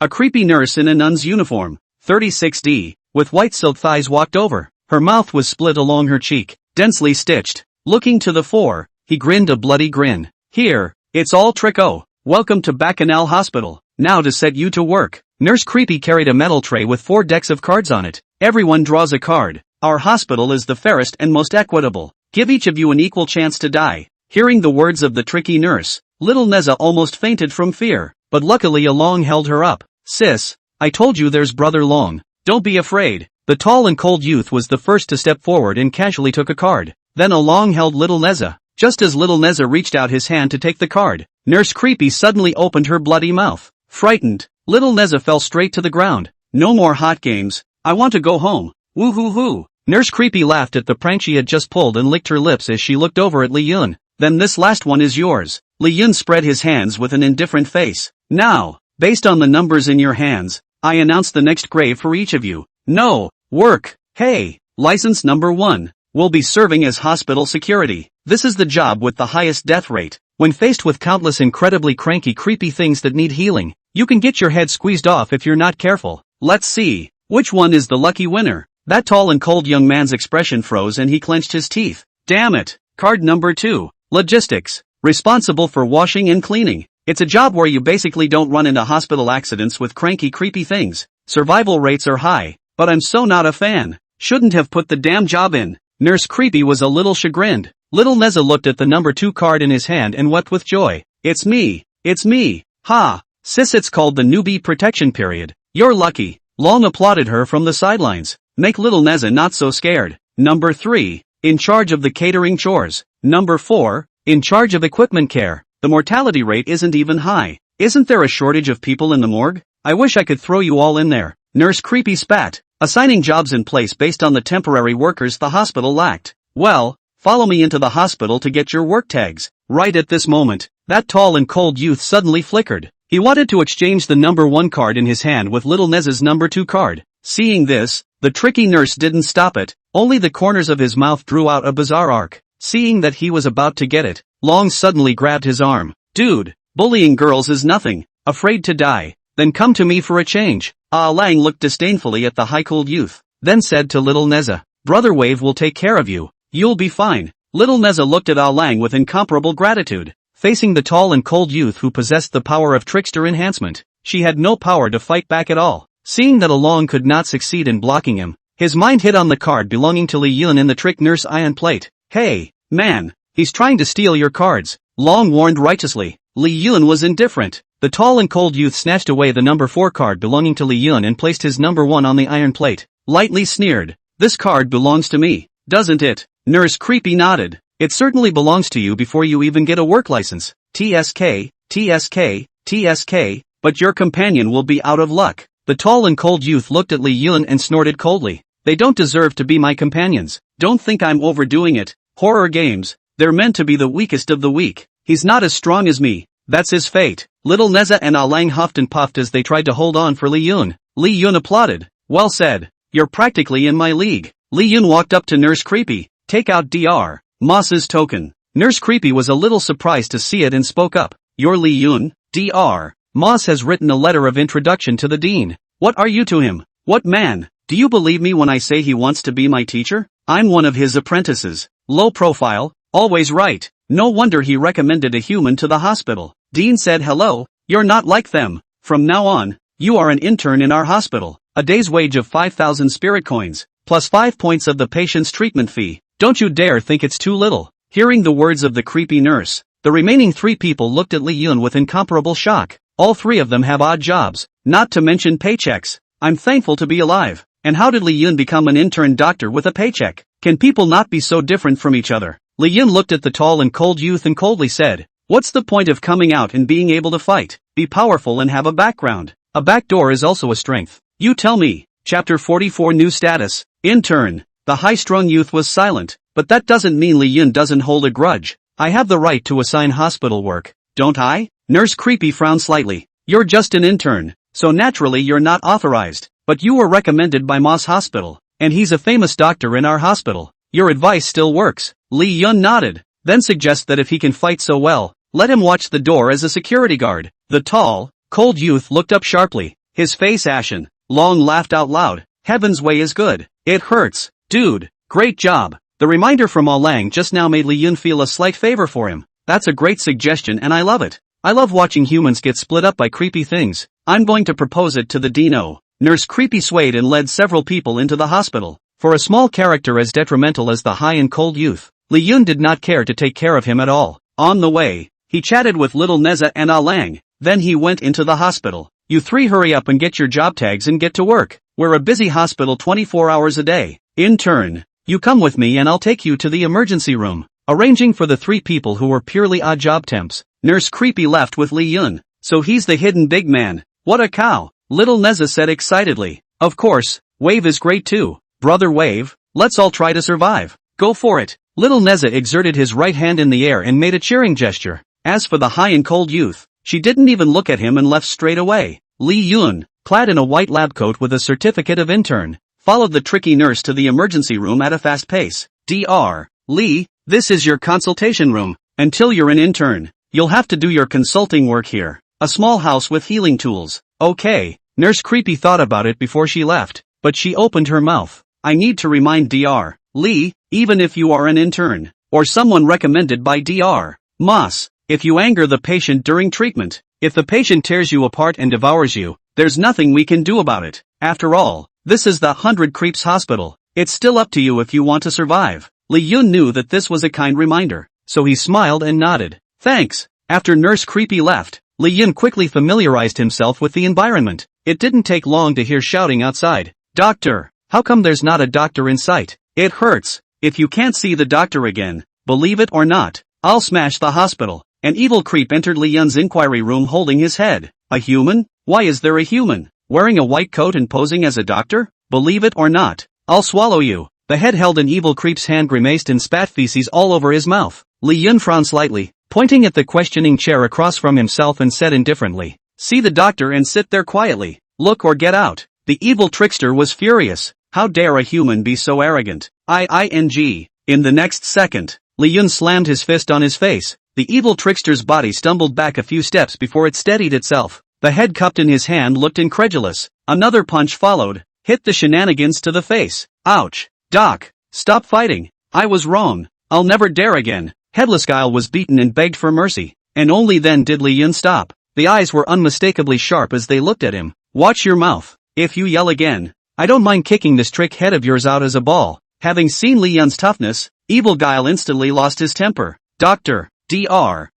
A creepy nurse in a nun's uniform. 36D, with white silk thighs walked over. Her mouth was split along her cheek, densely stitched. Looking to the 4, he grinned a bloody grin. Here, it's all Tricot. Welcome to Bacchanal Hospital. Now to set you to work. Nurse Creepy carried a metal tray with 4 decks of cards on it. Everyone draws a card. Our hospital is the fairest and most equitable. Give each of you an equal chance to die. Hearing the words of the tricky nurse, little Neza almost fainted from fear, but luckily Long held her up. Sis, I told you there's Brother Long. Don't be afraid. The tall and cold youth was the first to step forward and casually took a card. Then Long held little Neza. Just as little Neza reached out his hand to take the card, Nurse Creepy suddenly opened her bloody mouth. Frightened, little Neza fell straight to the ground. No more hot games. I want to go home. Woo hoo hoo. Nurse Creepy laughed at the prank she had just pulled and licked her lips as she looked over at Li Yun. Then this last one is yours. Li Yun spread his hands with an indifferent face. Now, based on the numbers in your hands, I announce the next grade for each of you. No, work. Hey, license number 1. Will be serving as hospital security. This is the job with the highest death rate. When faced with countless incredibly cranky creepy things that need healing, you can get your head squeezed off if you're not careful. Let's see. Which one is the lucky winner? That tall and cold young man's expression froze and he clenched his teeth. Damn it. Card number 2. Logistics. Responsible for washing and cleaning. It's a job where you basically don't run into hospital accidents with cranky creepy things. Survival rates are high, but I'm so not a fan. Shouldn't have put the damn job in. Nurse Creepy was a little chagrined. Little Neza looked at the number 2 card in his hand and wept with joy. It's me. It's me. Ha. Sis, it's called the newbie protection period. You're lucky. Long applauded her from the sidelines. Make little Neza not so scared. Number 3. In charge of the catering chores. Number 4. In charge of equipment care. The mortality rate isn't even high. Isn't there a shortage of people in the morgue? I wish I could throw you all in there. Nurse Creepy spat, assigning jobs in place based on the temporary workers the hospital lacked. Well, follow me into the hospital to get your work tags. Right at this moment, that tall and cold youth suddenly flickered. He wanted to exchange the number 1 card in his hand with little Neza's number 2 card. Seeing this, the tricky nurse didn't stop it, only the corners of his mouth drew out a bizarre arc. Seeing that he was about to get it, Long suddenly grabbed his arm. Dude, bullying girls is nothing. Afraid to die? Then come to me for a change. Ah Lang looked disdainfully at the high-cooled youth, then said to little Neza, Brother Wave will take care of you. You'll be fine. Little Neza looked at Ah Lang with incomparable gratitude. Facing the tall and cold youth who possessed the power of trickster enhancement, she had no power to fight back at all. Seeing that Long could not succeed in blocking him, his mind hit on the card belonging to Li Yun in the trick nurse iron plate. Hey, man, he's trying to steal your cards, Long warned righteously. Li Yun was indifferent. The tall and cold youth snatched away the number 4 card belonging to Li Yun and placed his number 1 on the iron plate. Lightly sneered. This card belongs to me, doesn't it? Nurse Creepy nodded. It certainly belongs to you before you even get a work license. TSK, TSK, TSK, but your companion will be out of luck. The tall and cold youth looked at Li Yun and snorted coldly. They don't deserve to be my companions. Don't think I'm overdoing it. Horror games, they're meant to be the weakest of the weak. He's not as strong as me. That's his fate. Little Neza and Ah Lang huffed and puffed as they tried to hold on for Li Yun. Li Yun applauded. Well said. You're practically in my league. Li Yun walked up to Nurse Creepy. Take out Dr. Moss's token. Nurse Creepy was a little surprised to see it and spoke up. You're Li Yun? Dr. Moss has written a letter of introduction to the dean. What are you to him? What man? Do you believe me when I say he wants to be my teacher? I'm one of his apprentices. Low profile, always right. No wonder he recommended a human to the hospital. Dean said hello, you're not like them. From now on, you are an intern in our hospital. A day's wage of 5,000 spirit coins, plus 5 points of the patient's treatment fee. Don't you dare think it's too little. Hearing the words of the creepy nurse, the remaining 3 people looked at Li Yun with incomparable shock. All 3 of them have odd jobs, not to mention paychecks. I'm thankful to be alive. And how did Li Yun become an intern doctor with a paycheck? Can people not be so different from each other? Li Yun looked at the tall and cold youth and coldly said, what's the point of coming out and being able to fight? Be powerful and have a background. A backdoor is also a strength. You tell me. Chapter 44 New Status. Intern. The high-strung youth was silent, but that doesn't mean Li Yun doesn't hold a grudge. I have the right to assign hospital work, don't I? Nurse Creepy frowned slightly. You're just an intern, so naturally you're not authorized. But you were recommended by Moss Hospital, and he's a famous doctor in our hospital. Your advice still works. Li Yun nodded, then suggest that if he can fight so well, let him watch the door as a security guard. The tall, cold youth looked up sharply, his face ashen. Long laughed out loud. Heaven's way is good. It hurts. Dude, great job. The reminder from Ah Lang just now made Li Yun feel a slight favor for him. That's a great suggestion and I love it. I love watching humans get split up by creepy things. I'm going to propose it to the Dino. Nurse Creepy swayed and led several people into the hospital. For a small character as detrimental as the high and cold youth, Li Yun did not care to take care of him at all. On the way, he chatted with little Neza and Ah Lang, then he went into the hospital. You 3 hurry up and get your job tags and get to work. We're a busy hospital 24 hours a day. Intern, you come with me and I'll take you to the emergency room. Arranging for the 3 people who were purely odd job temps, Nurse Creepy left with Li Yun. So he's the hidden big man. What a cow. Little Neza said excitedly. Of course, Wave is great too. Brother Wave, Let's all try to survive. Go for it. Little Neza exerted his right hand in the air and made a cheering gesture. As for the high and cold youth, she didn't even look at him and left straight away. Li Yun, clad in a white lab coat with a certificate of intern, followed the tricky nurse to the emergency room at a fast pace. Dr. Li, this is your consultation room. Until you're an intern, you'll have to do your consulting work here. A small house with healing tools. Okay. Nurse Creepy thought about it before she left, but she opened her mouth. I need to remind Dr. Li, even if you are an intern, or someone recommended by Dr. Moss, if you anger the patient during treatment, if the patient tears you apart and devours you, there's nothing we can do about it. After all, this is the 100 Creeps Hospital. It's still up to you if you want to survive. Li Yun knew that this was a kind reminder, so he smiled and nodded. Thanks. After Nurse Creepy left, Li Yun quickly familiarized himself with the environment. It didn't take long to hear shouting outside. Doctor, how come there's not a doctor in sight? It hurts. If you can't see the doctor again, believe it or not, I'll smash the hospital. An evil creep entered Li Yun's inquiry room holding his head. A human? Why is there a human? Wearing a white coat and posing as a doctor? Believe it or not, I'll swallow you. The head held an evil creep's hand, grimaced and spat feces all over his mouth. Li Yun frowned slightly, pointing at the questioning chair across from himself and said indifferently, see the doctor and sit there quietly. Look or get out. The evil trickster was furious. How dare a human be so arrogant? In the next second, Li Yun slammed his fist on his face. The evil trickster's body stumbled back a few steps before it steadied itself. The head cupped in his hand looked incredulous. Another punch followed, hit the shenanigans to the face. Ouch. Doc, stop fighting. I was wrong. I'll never dare again. Headless Guile was beaten and begged for mercy, and only then did Li Yun stop. The eyes were unmistakably sharp as they looked at him. Watch your mouth. If you yell again, I don't mind kicking this trick head of yours out as a ball. Having seen Li Yun's toughness, Evil Guile instantly lost his temper. Dr.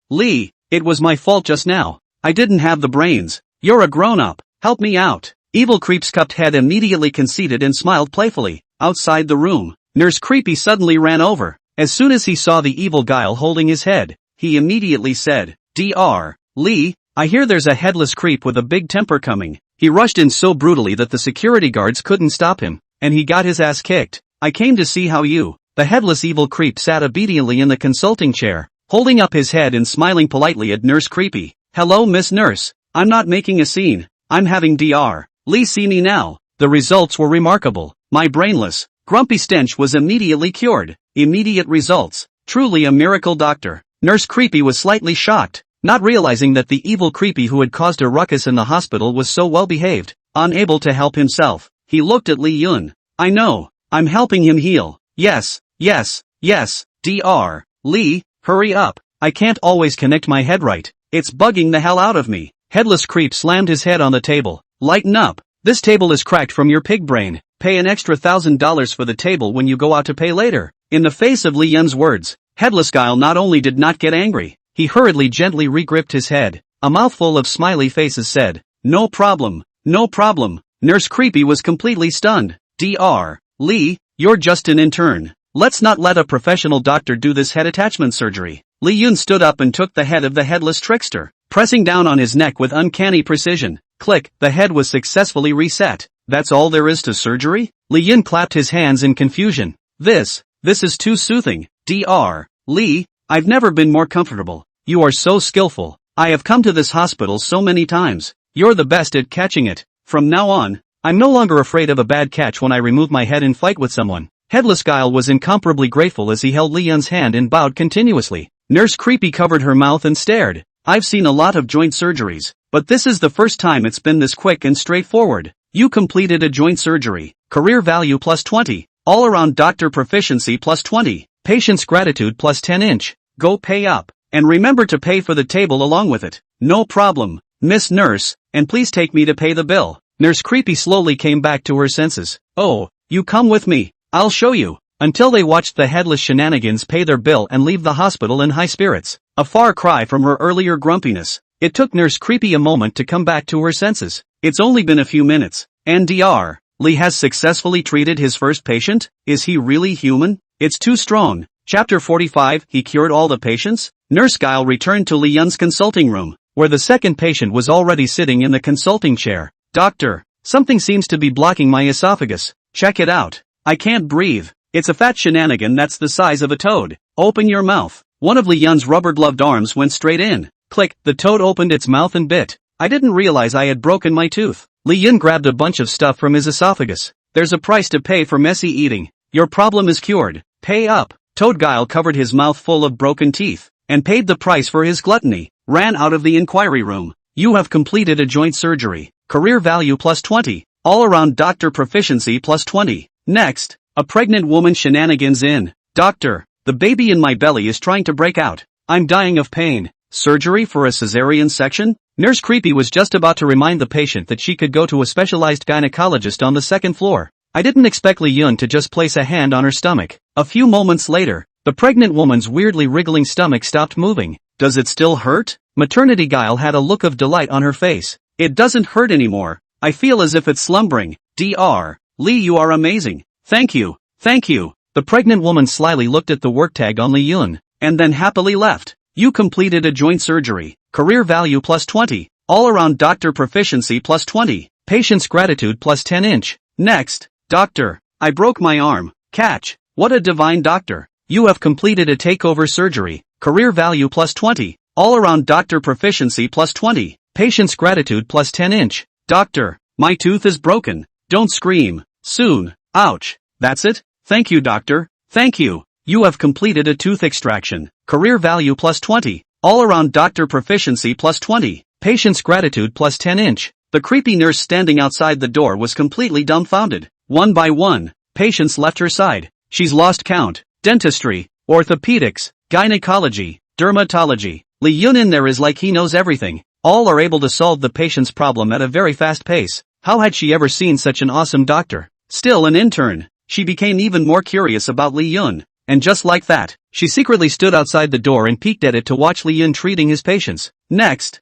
Li, it was my fault just now. I didn't have the brains. You're a grown-up. Help me out. Evil Creep's cupped head immediately conceded and smiled playfully. Outside the room, Nurse Creepy suddenly ran over. As soon as he saw the Evil Guile holding his head, he immediately said, Dr. Li, I hear there's a headless creep with a big temper coming. He rushed in so brutally that the security guards couldn't stop him, and he got his ass kicked. I came to see how you. The headless evil creep sat obediently in the consulting chair, holding up his head and smiling politely at Nurse Creepy. Hello, Miss Nurse. I'm not making a scene. I'm having Dr. Li see me now. The results were remarkable. My brainless, grumpy stench was immediately cured. Immediate results. Truly a miracle, doctor. Nurse Creepy was slightly shocked, not realizing that the evil Creepy who had caused a ruckus in the hospital was so well behaved. Unable to help himself, he looked at Li Yun. I know. I'm helping him heal. Yes. Dr. Li, hurry up. I can't always connect my head right. It's bugging the hell out of me. Headless Creep slammed his head on the table. Lighten up. This table is cracked from your pig brain. Pay an extra $1,000 for the table when you go out to pay later. In the face of Li Yun's words, Headless Guile not only did not get angry, he hurriedly gently regripped his head. A mouthful of smiley faces said, No problem. Nurse Creepy was completely stunned. Dr. Li, you're just an intern. Let's not let a professional doctor do this head attachment surgery. Li Yun stood up and took the head of the headless trickster, pressing down on his neck with uncanny precision. Click, the head was successfully reset. That's all there is to surgery? Li Yun clapped his hands in confusion. This is too soothing. Dr. Li, I've never been more comfortable. You are so skillful. I have come to this hospital so many times. You're the best at catching it. From now on, I'm no longer afraid of a bad catch when I remove my head and fight with someone. Headless Guile was incomparably grateful as he held Li Yun's hand and bowed continuously. Nurse Creepy covered her mouth and stared. I've seen a lot of joint surgeries, but this is the first time it's been this quick and straightforward. You completed a joint surgery. Career value plus 20. All around doctor proficiency plus 20. Patient's gratitude plus 10 inch. Go pay up. And remember to pay for the table along with it. No problem, Miss Nurse, and please take me to pay the bill. Nurse Creepy slowly came back to her senses. Oh, you come with me. I'll show you. Until they watched the headless shenanigans pay their bill and leave the hospital in high spirits. A far cry from her earlier grumpiness. It took Nurse Creepy a moment to come back to her senses. It's only been a few minutes, and Dr. Li has successfully treated his first patient? Is he really human? It's too strong. Chapter 45, he cured all the patients? Nurse Guile returned to Li Yun's consulting room, where the second patient was already sitting in the consulting chair. Doctor, something seems to be blocking my esophagus. Check it out. I can't breathe. It's a fat shenanigan that's the size of a toad. Open your mouth. One of Li Yun's rubber-gloved arms went straight in. Click, the toad opened its mouth and bit. I didn't realize I had broken my tooth. Li Yun grabbed a bunch of stuff from his esophagus. There's a price to pay for messy eating. Your problem is cured. Pay up. Toad Guile covered his mouth full of broken teeth, and paid the price for his gluttony. Ran out of the inquiry room. You have completed a joint surgery. Career value plus 20. All-around doctor proficiency plus 20. Next, a pregnant woman shenanigans in. Doctor, the baby in my belly is trying to break out. I'm dying of pain. Surgery for a cesarean section? Nurse Creepy was just about to remind the patient that she could go to a specialized gynecologist on the second floor. I didn't expect Li Yun to just place a hand on her stomach. A few moments later, the pregnant woman's weirdly wriggling stomach stopped moving. Does it still hurt? Maternity Guile had a look of delight on her face. It doesn't hurt anymore. I feel as if it's slumbering. Dr. Li, you are amazing. Thank you. Thank you. The pregnant woman slyly looked at the work tag on Li Yun, and then happily left. You completed a joint surgery. Career value plus 20. All-around doctor proficiency plus 20. Patient's gratitude plus 10 inch. Next. Doctor, I broke my arm. Catch. What a divine doctor. You have completed a takeover surgery. Career value plus 20. All-around doctor proficiency plus 20. Patient's gratitude plus 10 inch. Doctor, my tooth is broken. Don't scream. Soon. Ouch. That's it? Thank you, doctor. Thank you. You have completed a tooth extraction. Career value plus 20. All-around doctor proficiency plus 20. Patient's gratitude plus 10 inch. The creepy nurse standing outside the door was completely dumbfounded. One by one, patients left her side. She's lost count. Dentistry, orthopedics, gynecology, dermatology. Li Yun in there is like he knows everything. All are able to solve the patient's problem at a very fast pace. How had she ever seen such an awesome doctor? Still an intern. She became even more curious about Li Yun. And just like that, she secretly stood outside the door and peeked at it to watch Li Yun treating his patients. Next,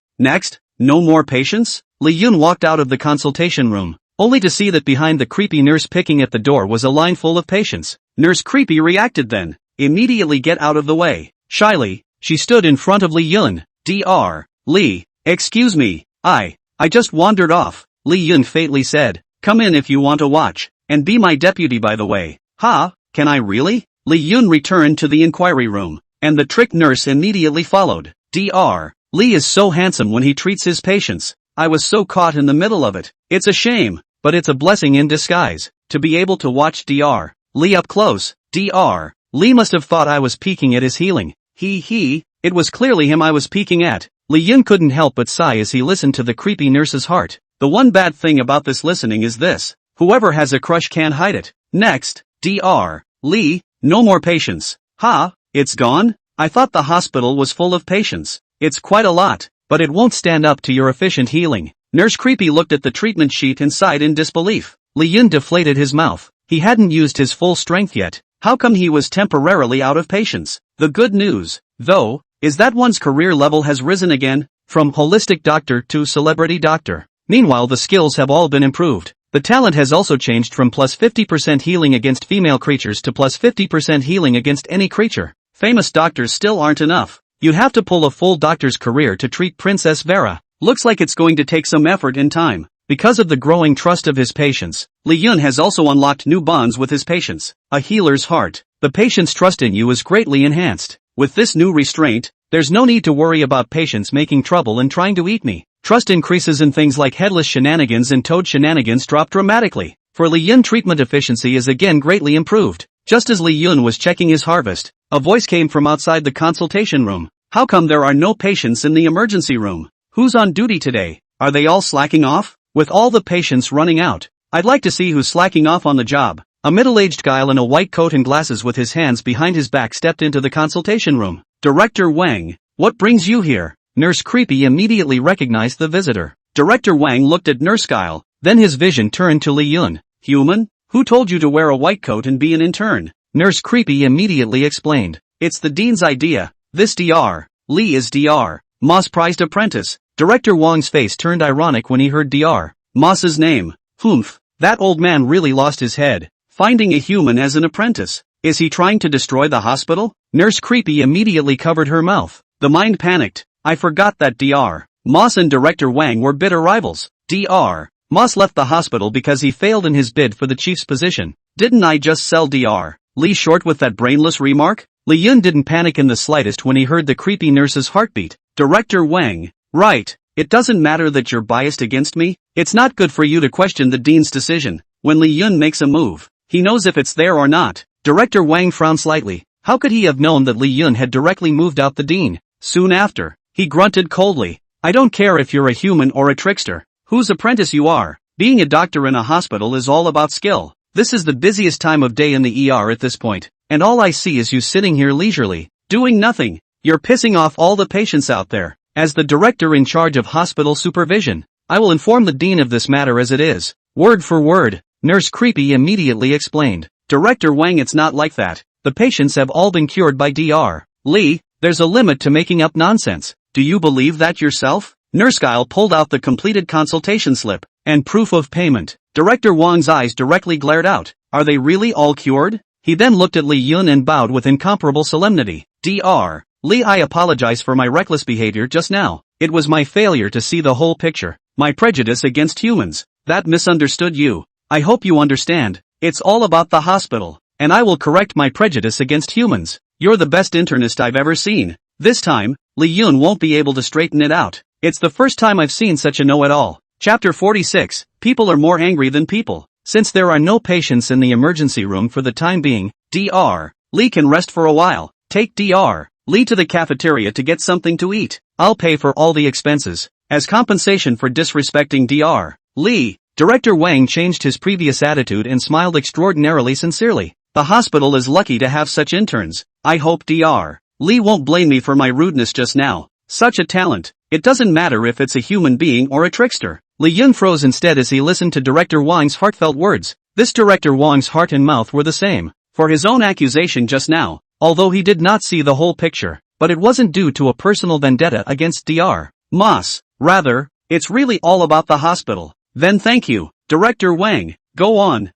no more patients? Li Yun walked out of the consultation room, only to see that behind the creepy nurse picking at the door was a line full of patients. Nurse Creepy reacted then. Immediately get out of the way. Shyly, she stood in front of Li Yun. Dr. Li, excuse me, I just wandered off. Li Yun faintly said, come in if you want to watch, and be my deputy by the way. Ha, can I really? Li Yun returned to the inquiry room, and the trick nurse immediately followed. Dr. Li is so handsome when he treats his patients. I was so caught in the middle of it. It's a shame, but it's a blessing in disguise, to be able to watch Dr. Li up close. Dr. Li must have thought I was peeking at his healing. It was clearly him I was peeking at. Li Yun couldn't help but sigh as he listened to the creepy nurse's heart. The one bad thing about this listening is this. Whoever has a crush can't hide it. Next. Dr. Li, no more patients. Ha, it's gone? I thought the hospital was full of patients. It's quite a lot, but it won't stand up to your efficient healing. Nurse Creepy looked at the treatment sheet and sighed in disbelief. Li Yun deflated his mouth. He hadn't used his full strength yet. How come he was temporarily out of patience? The good news, though, is that one's career level has risen again, from holistic doctor to celebrity doctor. Meanwhile, the skills have all been improved. The talent has also changed from plus 50% healing against female creatures to plus 50% healing against any creature. Famous doctors still aren't enough. You'd have to pull a full doctor's career to treat Princess Vera. Looks like it's going to take some effort and time. Because of the growing trust of his patients, Li Yun has also unlocked new bonds with his patients. A healer's heart. The patient's trust in you is greatly enhanced. With this new restraint, there's no need to worry about patients making trouble and trying to eat me. Trust increases and things like headless shenanigans and toad shenanigans drop dramatically. For Li Yun, treatment efficiency is again greatly improved. Just as Li Yun was checking his harvest, a voice came from outside the consultation room. How come there are no patients in the emergency room? Who's on duty today? Are they all slacking off? With all the patients running out, I'd like to see who's slacking off on the job. A middle-aged guy in a white coat and glasses with his hands behind his back stepped into the consultation room. Director Wang, what brings you here? Nurse Creepy immediately recognized the visitor. Director Wang looked at Nurse Guile, then his vision turned to Li Yun. Human? Who told you to wear a white coat and be an intern? Nurse Creepy immediately explained. It's the dean's idea. This Dr. Li is Dr. Ma's prized apprentice. Director Wang's face turned ironic when he heard Dr. Ma's name. Humph, that old man really lost his head. Finding a human as an apprentice. Is he trying to destroy the hospital? Nurse Creepy immediately covered her mouth. The mind panicked. I forgot that Dr. Mas and Director Wang were bitter rivals. Dr. Mas left the hospital because he failed in his bid for the chief's position. Didn't I just sell Dr. Lee short with that brainless remark? Li Yun didn't panic in the slightest when he heard the creepy nurse's heartbeat. Director Wang. Right. It doesn't matter that you're biased against me. It's not good for you to question the dean's decision. When Li Yun makes a move, he knows if it's there or not. Director Wang frowned slightly. How could he have known that Li Yun had directly moved out the dean? Soon after, he grunted coldly. I don't care if you're a human or a trickster, whose apprentice you are. Being a doctor in a hospital is all about skill. This is the busiest time of day in the ER at this point, and all I see is you sitting here leisurely, doing nothing. You're pissing off all the patients out there. As the director in charge of hospital supervision, I will inform the dean of this matter as it is. Word for word, Nurse Creepy immediately explained. Director Wang, it's not like that. The patients have all been cured by Dr. Lee. There's a limit to making up nonsense. Do you believe that yourself? Nurse Guile pulled out the completed consultation slip and proof of payment. Director Wang's eyes directly glared out. Are they really all cured? He then looked at Li Yun and bowed with incomparable solemnity. Dr. Lee, I apologize for my reckless behavior just now. It was my failure to see the whole picture. My prejudice against humans. That misunderstood you. I hope you understand. It's all about the hospital, and I will correct my prejudice against humans. You're the best internist I've ever seen. This time, Li Yun won't be able to straighten it out. It's the first time I've seen such a know-it-all. Chapter 46, People are more angry than people. Since there are no patients in the emergency room for the time being, Dr. Lee can rest for a while. Take Dr. Lee to the cafeteria to get something to eat. I'll pay for all the expenses. As compensation for disrespecting Dr. Lee, Director Wang changed his previous attitude and smiled extraordinarily sincerely. The hospital is lucky to have such interns. I hope Dr. Lee won't blame me for my rudeness just now. Such a talent. It doesn't matter if it's a human being or a trickster. Li Yun froze instead as he listened to Director Wang's heartfelt words. This Director Wang's heart and mouth were the same. For his own accusation just now, although he did not see the whole picture, but it wasn't due to a personal vendetta against Dr. Moss. Rather, it's really all about the hospital. Then thank you, Director Wang. Go on,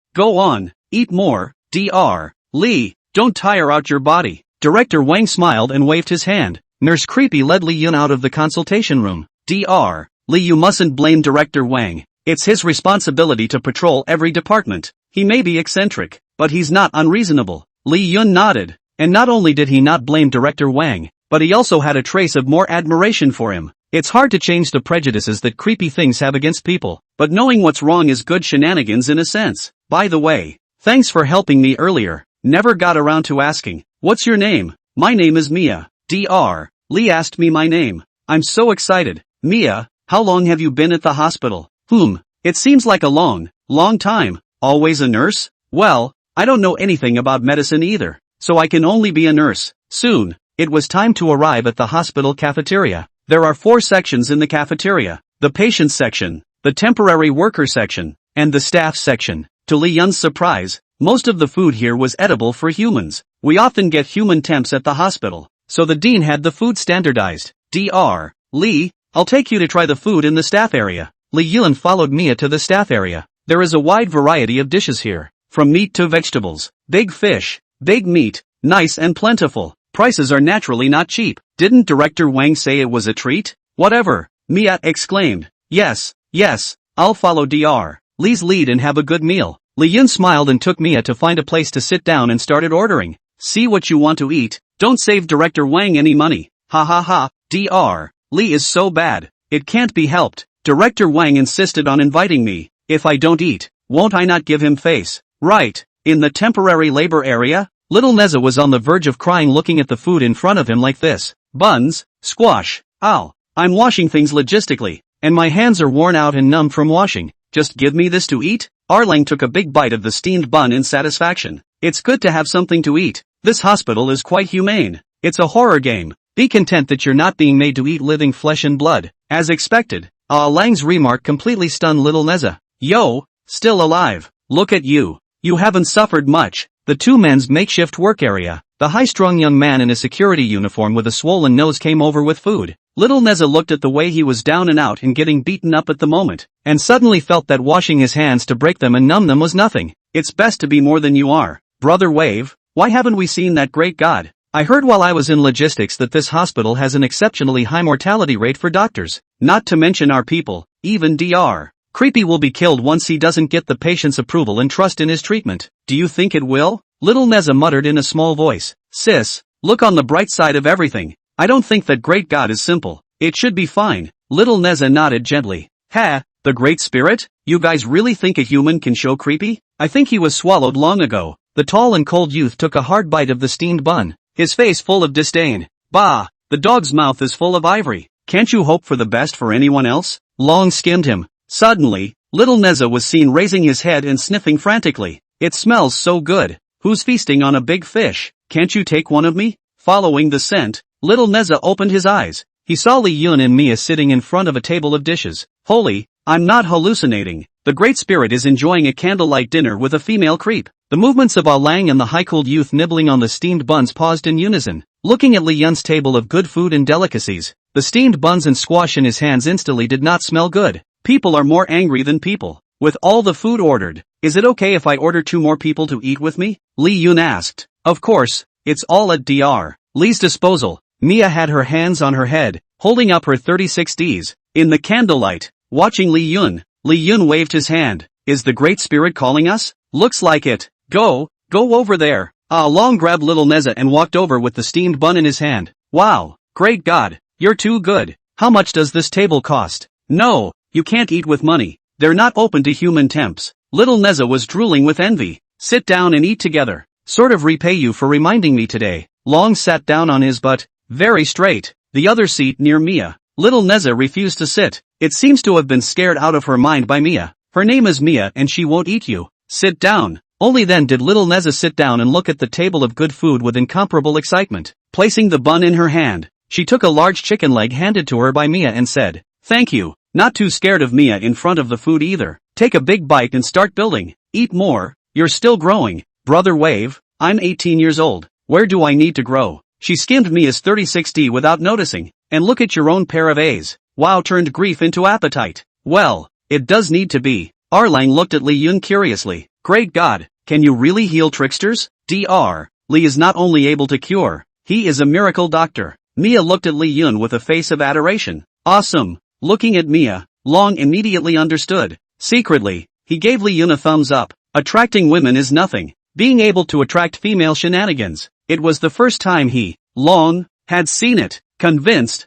eat more, Dr. Lee, don't tire out your body. Director Wang smiled and waved his hand. Nurse Creepy led Li Yun out of the consultation room. Dr. Lee, you mustn't blame Director Wang. It's his responsibility to patrol every department. He may be eccentric, but he's not unreasonable. Li Yun nodded. And not only did he not blame Director Wang, but he also had a trace of more admiration for him. It's hard to change the prejudices that creepy things have against people, but knowing what's wrong is good shenanigans in a sense. By the way, thanks for helping me earlier. Never got around to asking. What's your name? My name is Mia. Dr. Lee asked me my name. I'm so excited. Mia, how long have you been at the hospital? It seems like a long time. Always a nurse? Well, I don't know anything about medicine either, so I can only be a nurse. Soon, it was time to arrive at the hospital cafeteria. There are 4 sections in the cafeteria. The patients section, the temporary worker section, and the staff section. To Li Yun's surprise, most of the food here was edible for humans. We often get human temps at the hospital, so the dean had the food standardized. Dr. Lee, I'll take you to try the food in the staff area. Li Yun followed Mia to the staff area. There is a wide variety of dishes here, from meat to vegetables, big fish, big meat, nice and plentiful. Prices are naturally not cheap. Didn't Director Wang say it was a treat? Whatever, Mia exclaimed. Yes, I'll follow Dr. Lee's lead and have a good meal. Li Yun smiled and took Mia to find a place to sit down and started ordering. See what you want to eat. Don't save Director Wang any money. Ha ha ha. Dr. Lee is so bad. It can't be helped. Director Wang insisted on inviting me. If I don't eat, won't I not give him face? Right. In the temporary labor area? Little Neza was on the verge of crying looking at the food in front of him like this. Buns, squash, ow. I'm washing things logistically, and my hands are worn out and numb from washing. Just give me this to eat? Arlang took a big bite of the steamed bun in satisfaction. It's good to have something to eat. This hospital is quite humane. It's a horror game. Be content that you're not being made to eat living flesh and blood. As expected, Lang's remark completely stunned little Neza. Yo, still alive. Look at you. You haven't suffered much. The 2 men's makeshift work area. The high-strung young man in a security uniform with a swollen nose came over with food. Little Neza looked at the way he was down and out and getting beaten up at the moment, and suddenly felt that washing his hands to break them and numb them was nothing. It's best to be more than you are. Brother Wave, why haven't we seen that great god? I heard while I was in logistics that this hospital has an exceptionally high mortality rate for doctors. Not to mention our people, even Dr. Creepy will be killed once he doesn't get the patient's approval and trust in his treatment. Do you think it will? Little Neza muttered in a small voice. Sis, look on the bright side of everything. I don't think that great God is simple. It should be fine. Little Neza nodded gently. Ha, the Great Spirit? You guys really think a human can show creepy? I think he was swallowed long ago. The tall and cold youth took a hard bite of the steamed bun, his face full of disdain. Bah, the dog's mouth is full of ivory. Can't you hope for the best for anyone else? Long skimmed him. Suddenly, Little Neza was seen raising his head and sniffing frantically. It smells so good. Who's feasting on a big fish? Can't you take one of me? Following the scent, Little Neza opened his eyes. He saw Li Yun and Mia sitting in front of a table of dishes. Holy, I'm not hallucinating. The Great Spirit is enjoying a candlelight dinner with a female creep. The movements of Ah Lang and the high-cooled youth nibbling on the steamed buns paused in unison. Looking at Li Yun's table of good food and delicacies, the steamed buns and squash in his hands instantly did not smell good. People are more angry than people. With all the food ordered, is it okay if I order 2 more people to eat with me? Li Yun asked. Of course, it's all at Dr. Li's disposal. Mia had her hands on her head, holding up her 36 Ds. In the candlelight, watching Li Yun waved his hand. Is the Great Spirit calling us? Looks like it. Go over there. Ah Long grabbed Little Neza and walked over with the steamed bun in his hand. Wow, great God, you're too good. How much does this table cost? No, you can't eat with money. They're not open to human temps. Little Neza was drooling with envy. Sit down and eat together. Sort of repay you for reminding me today. Long sat down on his butt, very straight, the other seat near Mia. Little Neza refused to sit. It seems to have been scared out of her mind by Mia. Her name is Mia and she won't eat you. Sit down. Only then did Little Neza sit down and look at the table of good food with incomparable excitement. Placing the bun in her hand, she took a large chicken leg handed to her by Mia and said, "Thank you." Not too scared of Mia in front of the food either. Take a big bite and start building. Eat more. You're still growing. Brother wave. I'm 18 years old. Where do I need to grow? She skimmed Mia's 36D without noticing. And look at your own pair of A's. Wow, turned grief into appetite. Well, it does need to be. Arlang looked at Li Yun curiously. Great God, can you really heal tricksters? Dr. Li is not only able to cure, he is a miracle doctor. Mia looked at Li Yun with a face of adoration. Awesome. Looking at Mia, Long immediately understood. Secretly, he gave Li Yun a thumbs up. Attracting women is nothing. Being able to attract female shenanigans. It was the first time he, Long, had seen it. Convinced.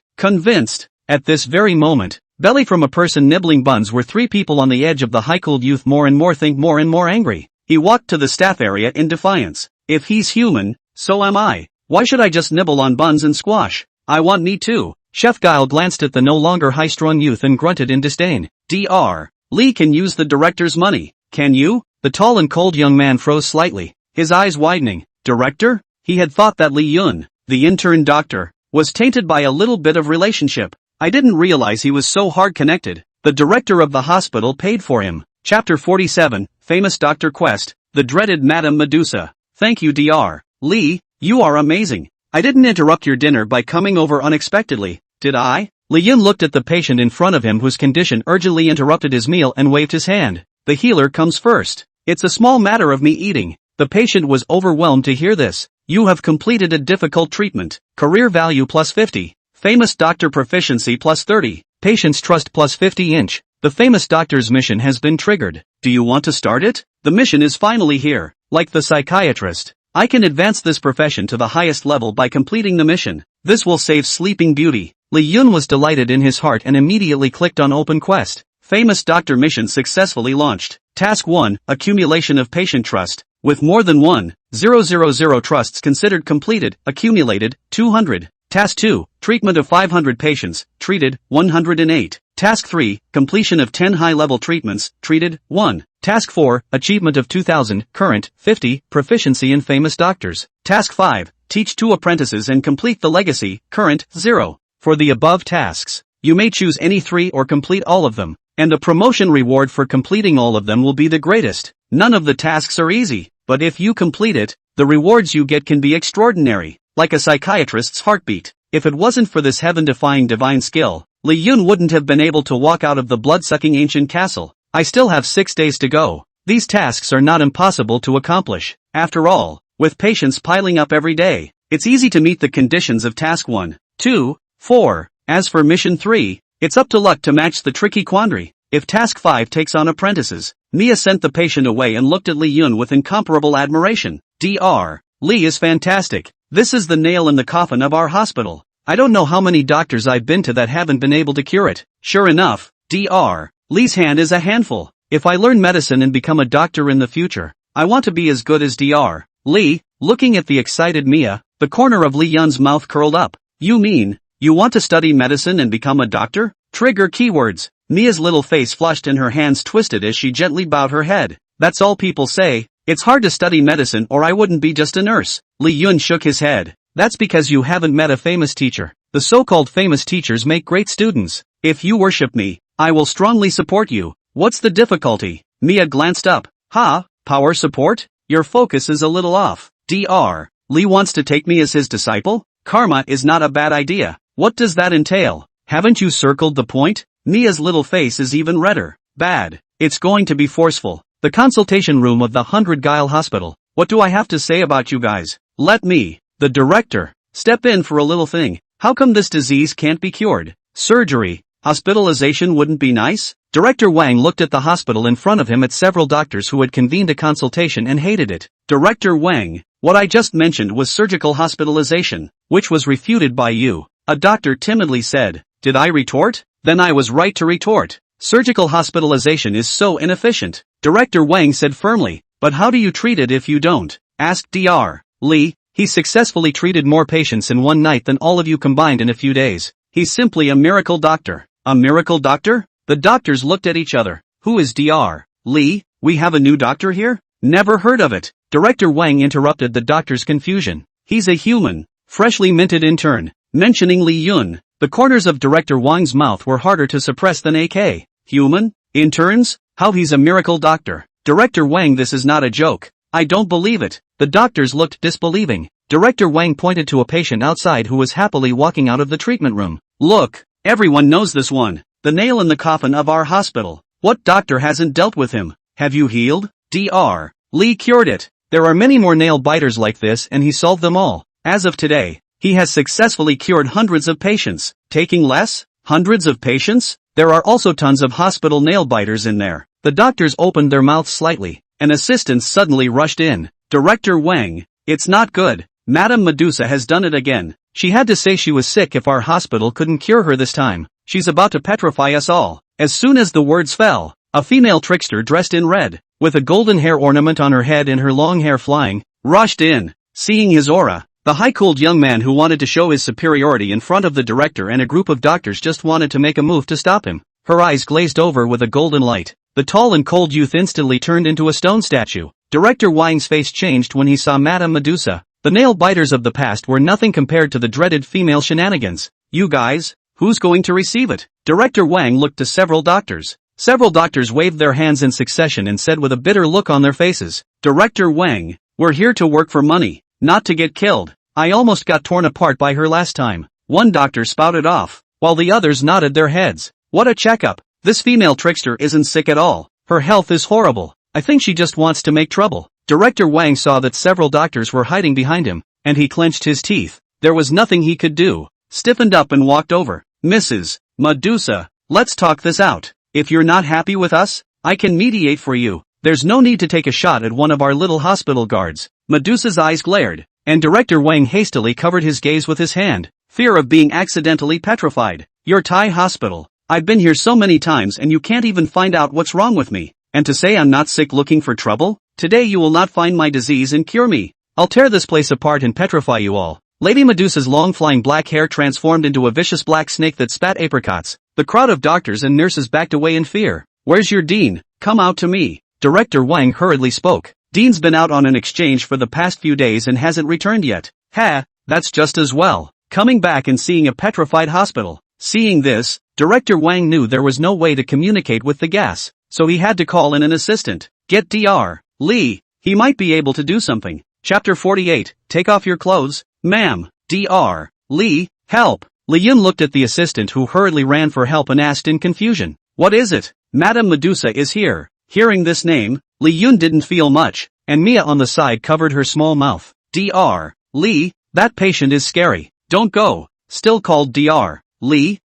At this very moment, belly from a person nibbling buns were 3 people on the edge of the high-cooled youth more and more angry. He walked to the staff area in defiance. If he's human, so am I. Why should I just nibble on buns and squash? I want me too. Chef Guile glanced at the no longer high-strung youth and grunted in disdain. Dr. Li can use the director's money. Can you? The tall and cold young man froze slightly, his eyes widening. Director? He had thought that Li Yun, the intern doctor, was tainted by a little bit of relationship. I didn't realize he was so hard connected. The director of the hospital paid for him. Chapter 47, Famous Dr. Quest, the dreaded Madame Medusa. Thank you Dr. Li, you are amazing. I didn't interrupt your dinner by coming over unexpectedly, did I? Li Yun looked at the patient in front of him whose condition urgently interrupted his meal and waved his hand. The healer comes first. It's a small matter of me eating. The patient was overwhelmed to hear this. You have completed a difficult treatment. Career value plus 50. Famous doctor proficiency plus 30. Patient's trust plus 50 inch. The famous doctor's mission has been triggered. Do you want to start it? The mission is finally here. Like the psychiatrist, I can advance this profession to the highest level by completing the mission. This will save Sleeping Beauty. Li Yun was delighted in his heart and immediately clicked on Open Quest. Famous Doctor mission successfully launched. Task 1, Accumulation of Patient Trust. With more than 1,000 trusts considered completed, accumulated, 200. Task 2, Treatment of 500 patients, treated, 108. Task 3, Completion of 10 high-level treatments, treated, 1. Task 4, Achievement of 2,000, current, 50, Proficiency in Famous Doctors. Task 5, Teach 2 apprentices and complete the legacy, current, 0. For the above tasks, you may choose any 3 or complete all of them, and the promotion reward for completing all of them will be the greatest. None of the tasks are easy, but if you complete it, the rewards you get can be extraordinary, like a psychiatrist's heartbeat. If it wasn't for this heaven-defying divine skill, Li Yun wouldn't have been able to walk out of the blood-sucking ancient castle. I still have 6 days to go. These tasks are not impossible to accomplish. After all, with patients piling up every day, it's easy to meet the conditions of task 1, 2, 4. As for mission 3, it's up to luck to match the tricky quandary. If Task 5 takes on apprentices. Mia sent the patient away and looked at Li Yun with incomparable admiration. Dr. Li is fantastic. This is the nail in the coffin of our hospital. I don't know how many doctors I've been to that haven't been able to cure it. Sure enough, Dr. Li's hand is a handful. If I learn medicine and become a doctor in the future, I want to be as good as Dr. Li. Looking at the excited Mia, the corner of Li Yun's mouth curled up. You mean, you want to study medicine and become a doctor? Trigger keywords. Mia's little face flushed and her hands twisted as she gently bowed her head. That's all people say. It's hard to study medicine or I wouldn't be just a nurse. Li Yun shook his head. That's because you haven't met a famous teacher. The so-called famous teachers make great students. If you worship me, I will strongly support you. What's the difficulty? Mia glanced up. Power support? Your focus is a little off. Dr. Li wants to take me as his disciple? Karma is not a bad idea. What does that entail? Haven't you circled the point? Mia's little face is even redder. Bad. It's going to be forceful. The consultation room of the 100 Guile Hospital. What do I have to say about you guys? Let me, the director, step in for a little thing. How come this disease can't be cured? Surgery. Hospitalization wouldn't be nice? Director Wang looked at the hospital in front of him at several doctors who had convened a consultation and hated it. Director Wang, what I just mentioned was surgical hospitalization, which was refuted by you. A doctor timidly said. Did I retort? Then I was right to retort. Surgical hospitalization is so inefficient. Director Wang said firmly. But how do you treat it if you don't? Asked Dr. Li. He successfully treated more patients in one night than all of you combined in a few days. He's simply a miracle doctor. A miracle doctor? The doctors looked at each other. Who is Dr. Li? We have a new doctor here? Never heard of it. Director Wang interrupted the doctor's confusion. He's a human, freshly minted intern. Mentioning Li Yun, the corners of Director Wang's mouth were harder to suppress than AK. Human? Interns? How he's a miracle doctor. Director Wang, this is not a joke. I don't believe it. The doctors looked disbelieving. Director Wang pointed to a patient outside who was happily walking out of the treatment room. Look, everyone knows this one. The nail in the coffin of our hospital. What doctor hasn't dealt with him? Have you healed? Dr. Li cured it. There are many more nail biters like this and he solved them all. As of today, he has successfully cured hundreds of patients. Taking less? Hundreds of patients? There are also tons of hospital nail biters in there. The doctors opened their mouths slightly. An assistant suddenly rushed in. Director Wang, it's not good. Madame Medusa has done it again. She had to say she was sick if our hospital couldn't cure her this time. She's about to petrify us all. As soon as the words fell, a female trickster dressed in red, with a golden hair ornament on her head and her long hair flying, rushed in. Seeing his aura, the high-cooled young man who wanted to show his superiority in front of the director and a group of doctors just wanted to make a move to stop him. Her eyes glazed over with a golden light. The tall and cold youth instantly turned into a stone statue. Director Wang's face changed when he saw Madame Medusa. The nail biters of the past were nothing compared to the dreaded female shenanigans. You guys, who's going to receive it? Director Wang looked to several doctors. Several doctors waved their hands in succession and said with a bitter look on their faces, Director Wang, we're here to work for money, not to get killed. I almost got torn apart by her last time. One doctor spouted off, while the others nodded their heads. What a checkup. This female trickster isn't sick at all. Her health is horrible. I think she just wants to make trouble. Director Wang saw that several doctors were hiding behind him, and he clenched his teeth. There was nothing he could do. Stiffened up and walked over. Mrs. Medusa, let's talk this out. If you're not happy with us, I can mediate for you. There's no need to take a shot at one of our little hospital guards. Medusa's eyes glared, and Director Wang hastily covered his gaze with his hand. Fear of being accidentally petrified. Your Thai hospital. I've been here so many times and you can't even find out what's wrong with me. And to say I'm not sick looking for trouble? Today you will not find my disease and cure me. I'll tear this place apart and petrify you all. Lady Medusa's long flying black hair transformed into a vicious black snake that spat apricots. The crowd of doctors and nurses backed away in fear. Where's your dean? Come out to me. Director Wang hurriedly spoke. Dean's been out on an exchange for the past few days and hasn't returned yet. That's just as well. Coming back and seeing a petrified hospital. Seeing this, Director Wang knew there was no way to communicate with the gas, so he had to call in an assistant. Get Dr. Li. He might be able to do something. Chapter 48, Take off your clothes. Ma'am. Dr. Li, help. Li Yun looked at the assistant who hurriedly ran for help and asked in confusion. What is it? Madame Medusa is here. Hearing this name, Li Yun didn't feel much, and Mia on the side covered her small mouth. Dr. Li, that patient is scary. Don't go. Still called Dr. Li.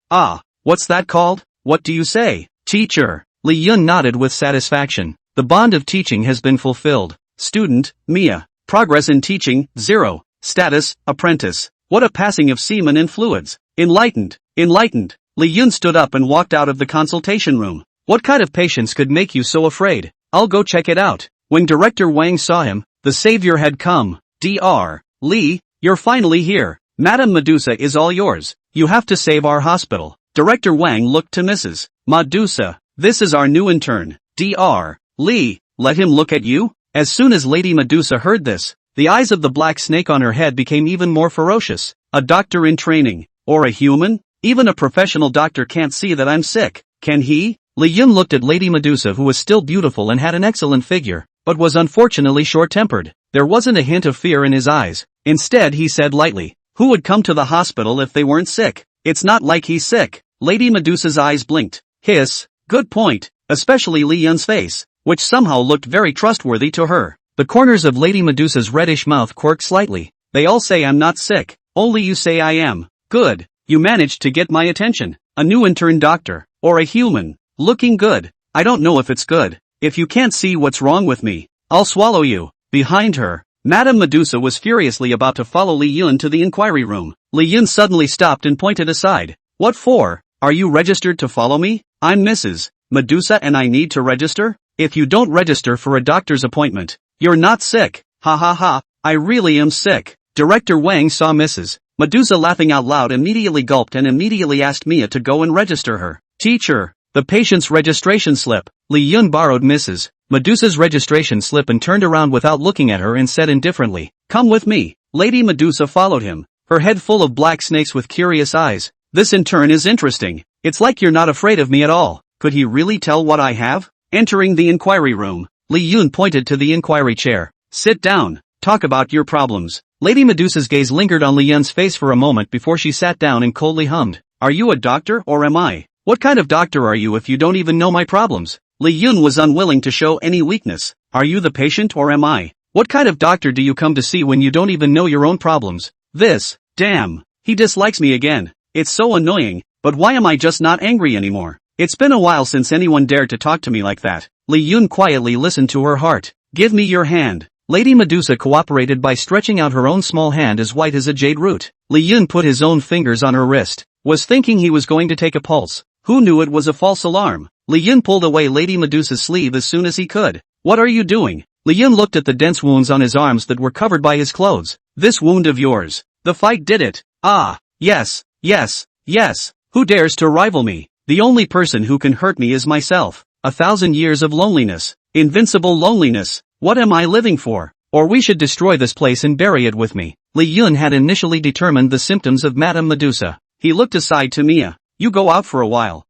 What's that called? What do you say? Teacher. Li Yun nodded with satisfaction. The bond of teaching has been fulfilled. Student, Mia. Progress in teaching, 0. Status, apprentice. What a passing of semen and fluids. Enlightened. Li Yun stood up and walked out of the consultation room. What kind of patience could make you so afraid? I'll go check it out. When Director Wang saw him, the savior had come. Dr. Li, you're finally here. Madame Medusa is all yours. You have to save our hospital. Director Wang looked to Mrs. Medusa. This is our new intern. Dr. Li, let him look at you? As soon as Lady Medusa heard this, the eyes of the black snake on her head became even more ferocious. A doctor in training, or a human? Even a professional doctor can't see that I'm sick, can he? Li Yun looked at Lady Medusa, who was still beautiful and had an excellent figure, but was unfortunately short-tempered. There wasn't a hint of fear in his eyes. Instead he said lightly, who would come to the hospital if they weren't sick? It's not like he's sick. Lady Medusa's eyes blinked. Hiss. Good point, especially Li Yun's face, which somehow looked very trustworthy to her. The corners of Lady Medusa's reddish mouth quirked slightly. They all say I'm not sick, only you say I am. Good, you managed to get my attention. A new intern doctor, or a human. Looking good. I don't know if it's good. If you can't see what's wrong with me, I'll swallow you. Behind her, Madame Medusa was furiously about to follow Li Yun to the inquiry room. Li Yun suddenly stopped and pointed aside. What for? Are you registered to follow me? I'm Mrs. Medusa and I need to register? If you don't register for a doctor's appointment, you're not sick. Ha ha ha, I really am sick. Director Wang saw Mrs. Medusa laughing out loud, immediately gulped and immediately asked Mia to go and register her. Teacher, the patient's registration slip. Li Yun borrowed Mrs. Medusa's registration slip and turned around without looking at her and said indifferently, come with me. Lady Medusa followed him, her head full of black snakes with curious eyes. This intern is interesting. It's like you're not afraid of me at all. Could he really tell what I have? Entering the inquiry room, Li Yun pointed to the inquiry chair. Sit down. Talk about your problems. Lady Medusa's gaze lingered on Li Yun's face for a moment before she sat down and coldly hummed. Are you a doctor or am I? What kind of doctor are you if you don't even know my problems? Li Yun was unwilling to show any weakness. Are you the patient or am I? What kind of doctor do you come to see when you don't even know your own problems? Damn. He dislikes me again. It's so annoying, but why am I just not angry anymore? It's been a while since anyone dared to talk to me like that. Li Yun quietly listened to her heart. Give me your hand. Lady Medusa cooperated by stretching out her own small hand as white as a jade root. Li Yun put his own fingers on her wrist. Was thinking he was going to take a pulse. Who knew it was a false alarm? Li Yun pulled away Lady Medusa's sleeve as soon as he could. What are you doing? Li Yun looked at the dense wounds on his arms that were covered by his clothes. This wound of yours. The fight did it. Ah, yes. Who dares to rival me? The only person who can hurt me is myself. 1,000 years of loneliness. Invincible loneliness. What am I living for? Or we should destroy this place and bury it with me. Li Yun had initially determined the symptoms of Madame Medusa. He looked aside to Mia. You go out for a while.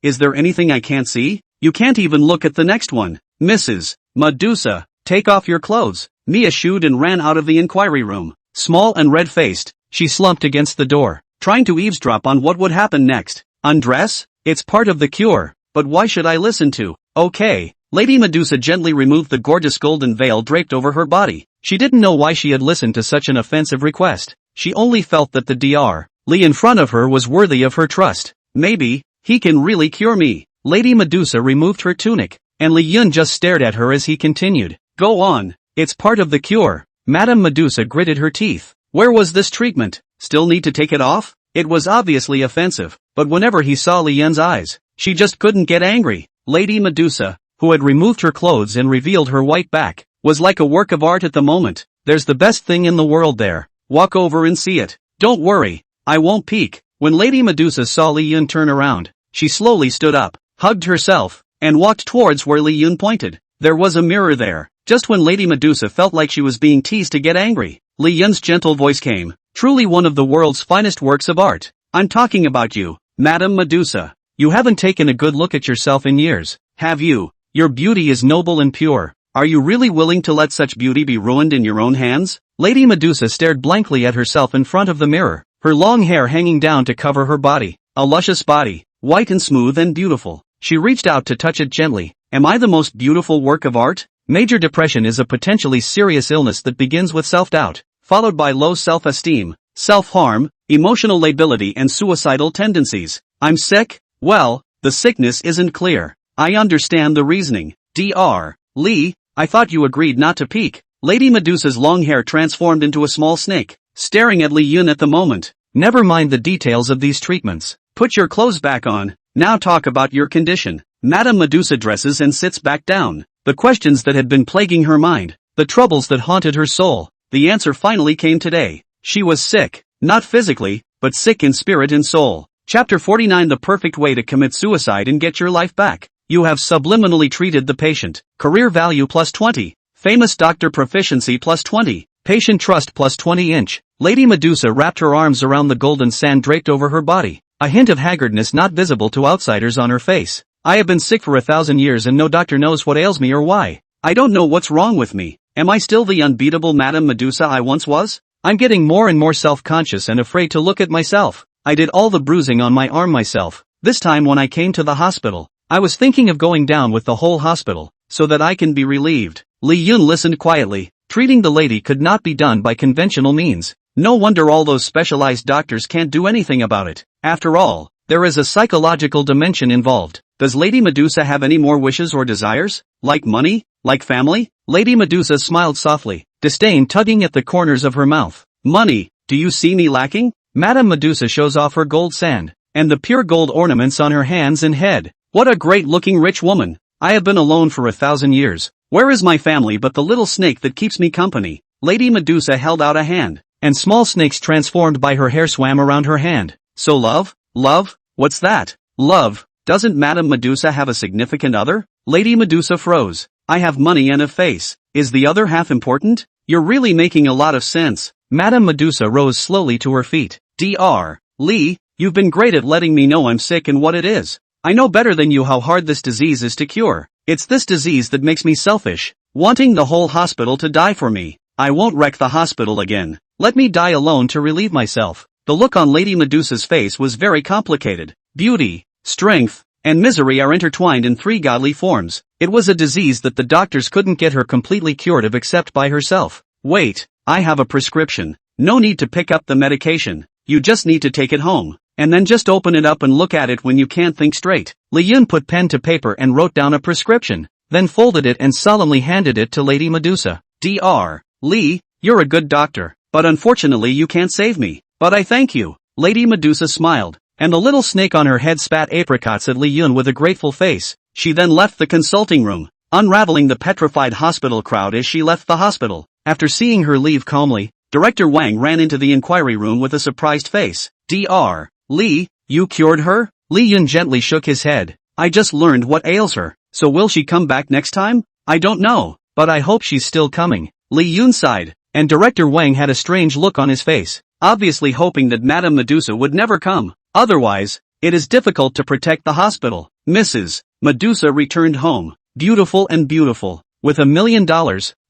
Is there anything I can't see? You can't even look at the next one. Mrs. Medusa, take off your clothes. Mia shooed and ran out of the inquiry room. Small and red-faced, she slumped against the door, trying to eavesdrop on what would happen next. Undress? It's part of the cure, but why should I listen to? Okay. Lady Medusa gently removed the gorgeous golden veil draped over her body. She didn't know why she had listened to such an offensive request. She only felt that the Dr. Li in front of her was worthy of her trust. Maybe, he can really cure me. Lady Medusa removed her tunic, and Li Yun just stared at her as he continued. Go on. It's part of the cure. Madame Medusa gritted her teeth. Where was this treatment? Still need to take it off? It was obviously offensive, but whenever he saw Li Yun's eyes, she just couldn't get angry. Lady Medusa, who had removed her clothes and revealed her white back, was like a work of art at the moment. There's the best thing in the world there. Walk over and see it. Don't worry, I won't peek. When Lady Medusa saw Li Yun turn around, she slowly stood up, hugged herself, and walked towards where Li Yun pointed. There was a mirror there. Just when Lady Medusa felt like she was being teased to get angry, Li Yun's gentle voice came. Truly one of the world's finest works of art. I'm talking about you, Madame Medusa. You haven't taken a good look at yourself in years, have you? Your beauty is noble and pure. Are you really willing to let such beauty be ruined in your own hands? Lady Medusa stared blankly at herself in front of the mirror, her long hair hanging down to cover her body. A luscious body, white and smooth and beautiful. She reached out to touch it gently. Am I the most beautiful work of art? Major depression is a potentially serious illness that begins with self-doubt, followed by low self-esteem, self-harm, emotional lability and suicidal tendencies. I'm sick? Well, the sickness isn't clear. I understand the reasoning. Dr. Lee, I thought you agreed not to peek. Lady Medusa's long hair transformed into a small snake, staring at Li Yun at the moment. Never mind the details of these treatments. Put your clothes back on. Now talk about your condition. Madame Medusa dresses and sits back down. The questions that had been plaguing her mind, the troubles that haunted her soul, the answer finally came today. She was sick, not physically, but sick in spirit and soul. Chapter 49: The perfect way to commit suicide and get your life back. You have subliminally treated the patient. Career value plus 20. Famous doctor proficiency plus 20. Patient trust plus 20 inch. Lady Medusa wrapped her arms around the golden sand draped over her body, a hint of haggardness not visible to outsiders on her face. I have been sick for 1,000 years and no doctor knows what ails me or why. I don't know what's wrong with me. Am I still the unbeatable Madame Medusa I once was? I'm getting more and more self-conscious and afraid to look at myself. I did all the bruising on my arm myself. This time when I came to the hospital, I was thinking of going down with the whole hospital, so that I can be relieved. Li Yun listened quietly. Treating the lady could not be done by conventional means. No wonder all those specialized doctors can't do anything about it. After all, there is a psychological dimension involved. Does Lady Medusa have any more wishes or desires? Like money? Like family? Lady Medusa smiled softly, disdain tugging at the corners of her mouth. Money, do you see me lacking? Madame Medusa shows off her gold sand, and the pure gold ornaments on her hands and head. What a great-looking rich woman. I have been alone for 1,000 years. Where is my family but the little snake that keeps me company? Lady Medusa held out a hand, and small snakes transformed by her hair swam around her hand. So love? Love? What's that? Love? Doesn't Madame Medusa have a significant other? Lady Medusa froze. I have money and a face. Is the other half important? You're really making a lot of sense. Madame Medusa rose slowly to her feet. Dr. Lee, you've been great at letting me know I'm sick and what it is. I know better than you how hard this disease is to cure. It's this disease that makes me selfish, wanting the whole hospital to die for me. I won't wreck the hospital again. Let me die alone to relieve myself. The look on Lady Medusa's face was very complicated. Beauty, strength, and misery are intertwined in three godly forms. It was a disease that the doctors couldn't get her completely cured of except by herself. Wait, I have a prescription. No need to pick up the medication. You just need to take it home, and then just open it up and look at it when you can't think straight. Li Yun put pen to paper and wrote down a prescription, then folded it and solemnly handed it to Lady Medusa. Dr. Lee, you're a good doctor, but unfortunately you can't save me. But I thank you. Lady Medusa smiled, and the little snake on her head spat apricots at Li Yun with a grateful face. She then left the consulting room, unraveling the petrified hospital crowd as she left the hospital. After seeing her leave calmly, Director Wang ran into the inquiry room with a surprised face. Dr. Lee, you cured her? Li Yun gently shook his head. I just learned what ails her, so will she come back next time? I don't know, but I hope she's still coming. Li Yun sighed, and Director Wang had a strange look on his face, obviously hoping that Madame Medusa would never come. Otherwise, it is difficult to protect the hospital. Mrs. Medusa returned home, beautiful and beautiful. With $1 million,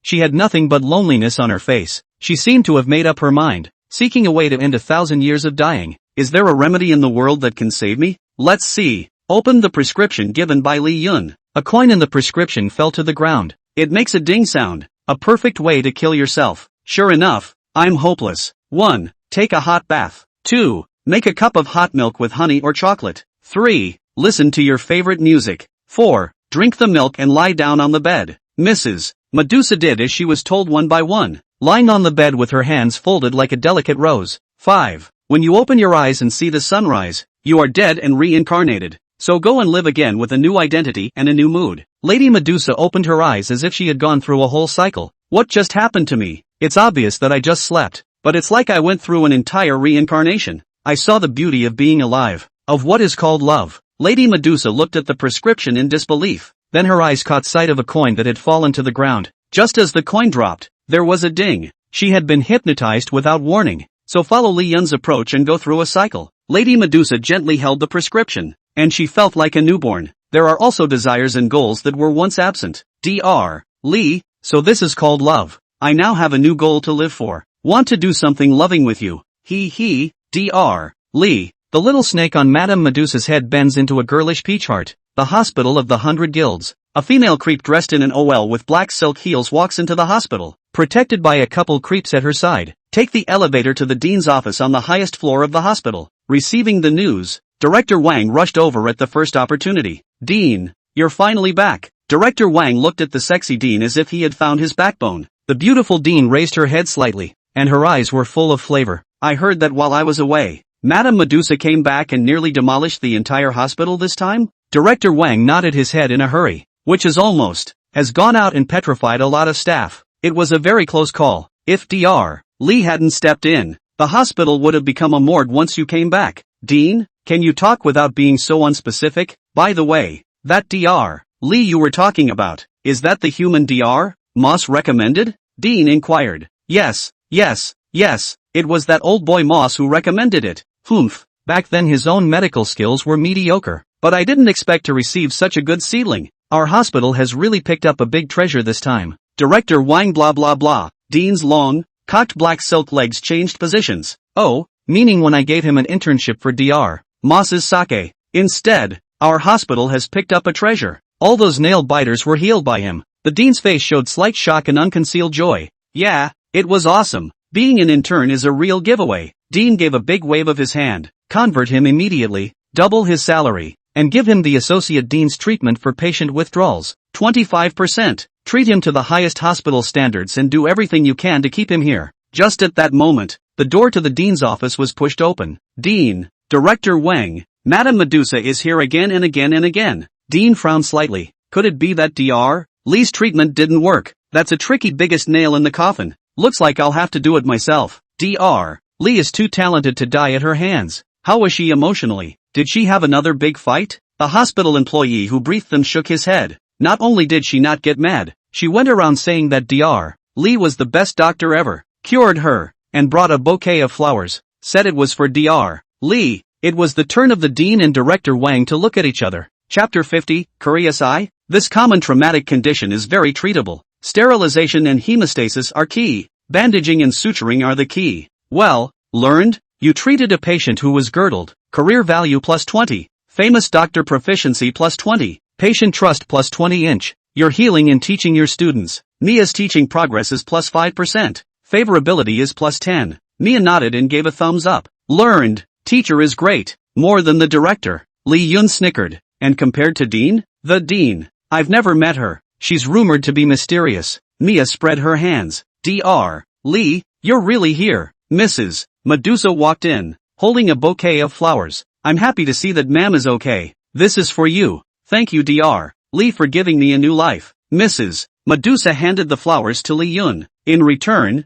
she had nothing but loneliness on her face. She seemed to have made up her mind, seeking a way to end 1,000 years of dying. Is there a remedy in the world that can save me? Let's see. Opened the prescription given by Li Yun. A coin in the prescription fell to the ground. It makes a ding sound. A perfect way to kill yourself. Sure enough, I'm hopeless. 1. Take a hot bath. 2. Make a cup of hot milk with honey or chocolate. 3. Listen to your favorite music. 4. Drink the milk and lie down on the bed. Mrs. Medusa did as she was told one by one, lying on the bed with her hands folded like a delicate rose. 5. When you open your eyes and see the sunrise, you are dead and reincarnated. So go and live again with a new identity and a new mood. Lady Medusa opened her eyes as if she had gone through a whole cycle. What just happened to me? It's obvious that I just slept, but it's like I went through an entire reincarnation. I saw the beauty of being alive, of what is called love. Lady Medusa looked at the prescription in disbelief. Then her eyes caught sight of a coin that had fallen to the ground. Just as the coin dropped, there was a ding. She had been hypnotized without warning. So follow Li Yun's approach and go through a cycle. Lady Medusa gently held the prescription, and she felt like a newborn. There are also desires and goals that were once absent. Dr. Lee, so this is called love. I now have a new goal to live for. Want to do something loving with you. Dr. Lee. The little snake on Madame Medusa's head bends into a girlish peach heart. The Hospital of the 100 Guilds. A female creep dressed in an OL with black silk heels walks into the hospital, protected by a couple creeps at her side. Take the elevator to the dean's office on the highest floor of the hospital. Receiving the news, Director Wang rushed over at the first opportunity. Dean, you're finally back. Director Wang looked at the sexy Dean as if he had found his backbone. The beautiful Dean raised her head slightly, and her eyes were full of flavor. I heard that while I was away, Madame Medusa came back and nearly demolished the entire hospital this time? Director Wang nodded his head in a hurry, which is almost, has gone out and petrified a lot of staff. It was a very close call. If Dr. Lee hadn't stepped in, the hospital would have become a morgue once you came back. Dean, can you talk without being so unspecific? By the way, that Dr. Lee you were talking about, is that the human Dr. Moss recommended? Dean inquired. Yes, it was that old boy Moss who recommended it. Humph, back then his own medical skills were mediocre, but I didn't expect to receive such a good seedling. Our hospital has really picked up a big treasure this time. Director Wang blah blah blah. Dean's long, cocked black silk legs changed positions. Oh, meaning when I gave him an internship for Dr. Moss's sake. Instead, our hospital has picked up a treasure. All those nail biters were healed by him. The Dean's face showed slight shock and unconcealed joy. Yeah, it was awesome. Being an intern is a real giveaway. Dean gave a big wave of his hand. Convert him immediately, double his salary, and give him the Associate Dean's treatment for patient withdrawals. 25%. Treat him to the highest hospital standards and do everything you can to keep him here. Just at that moment, the door to the Dean's office was pushed open. Dean, Director Wang, Madame Medusa is here again and again and again. Dean frowned slightly. Could it be that Dr. Lee's treatment didn't work? That's a tricky biggest nail in the coffin. Looks like I'll have to do it myself. Dr. Lee is too talented to die at her hands. How was she emotionally? Did she have another big fight? The hospital employee who briefed them shook his head. Not only did she not get mad, she went around saying that Dr. Lee was the best doctor ever, cured her, and brought a bouquet of flowers, said it was for Dr. Lee. It was the turn of the Dean and Director Wang to look at each other. Chapter 50, Curious Eye? This common traumatic condition is very treatable. Sterilization and hemostasis are key. Bandaging and suturing are the key. Well, learned? You treated a patient who was girdled. Career value plus 20. Famous doctor proficiency plus 20. Patient trust plus 20 inch. You're healing and teaching your students. Mia's teaching progress is plus 5%. Favorability is plus 10. Mia nodded and gave a thumbs up. Learned. Teacher is great. More than the director. Lee Yun snickered. And compared to Dean? The Dean. I've never met her. She's rumored to be mysterious. Mia spread her hands. Dr. Lee, you're really here. Mrs. Medusa walked in, holding a bouquet of flowers. I'm happy to see that ma'am is okay. This is for you. Thank you Dr. Lee for giving me a new life. Mrs. Medusa handed the flowers to Lee Yun. In return,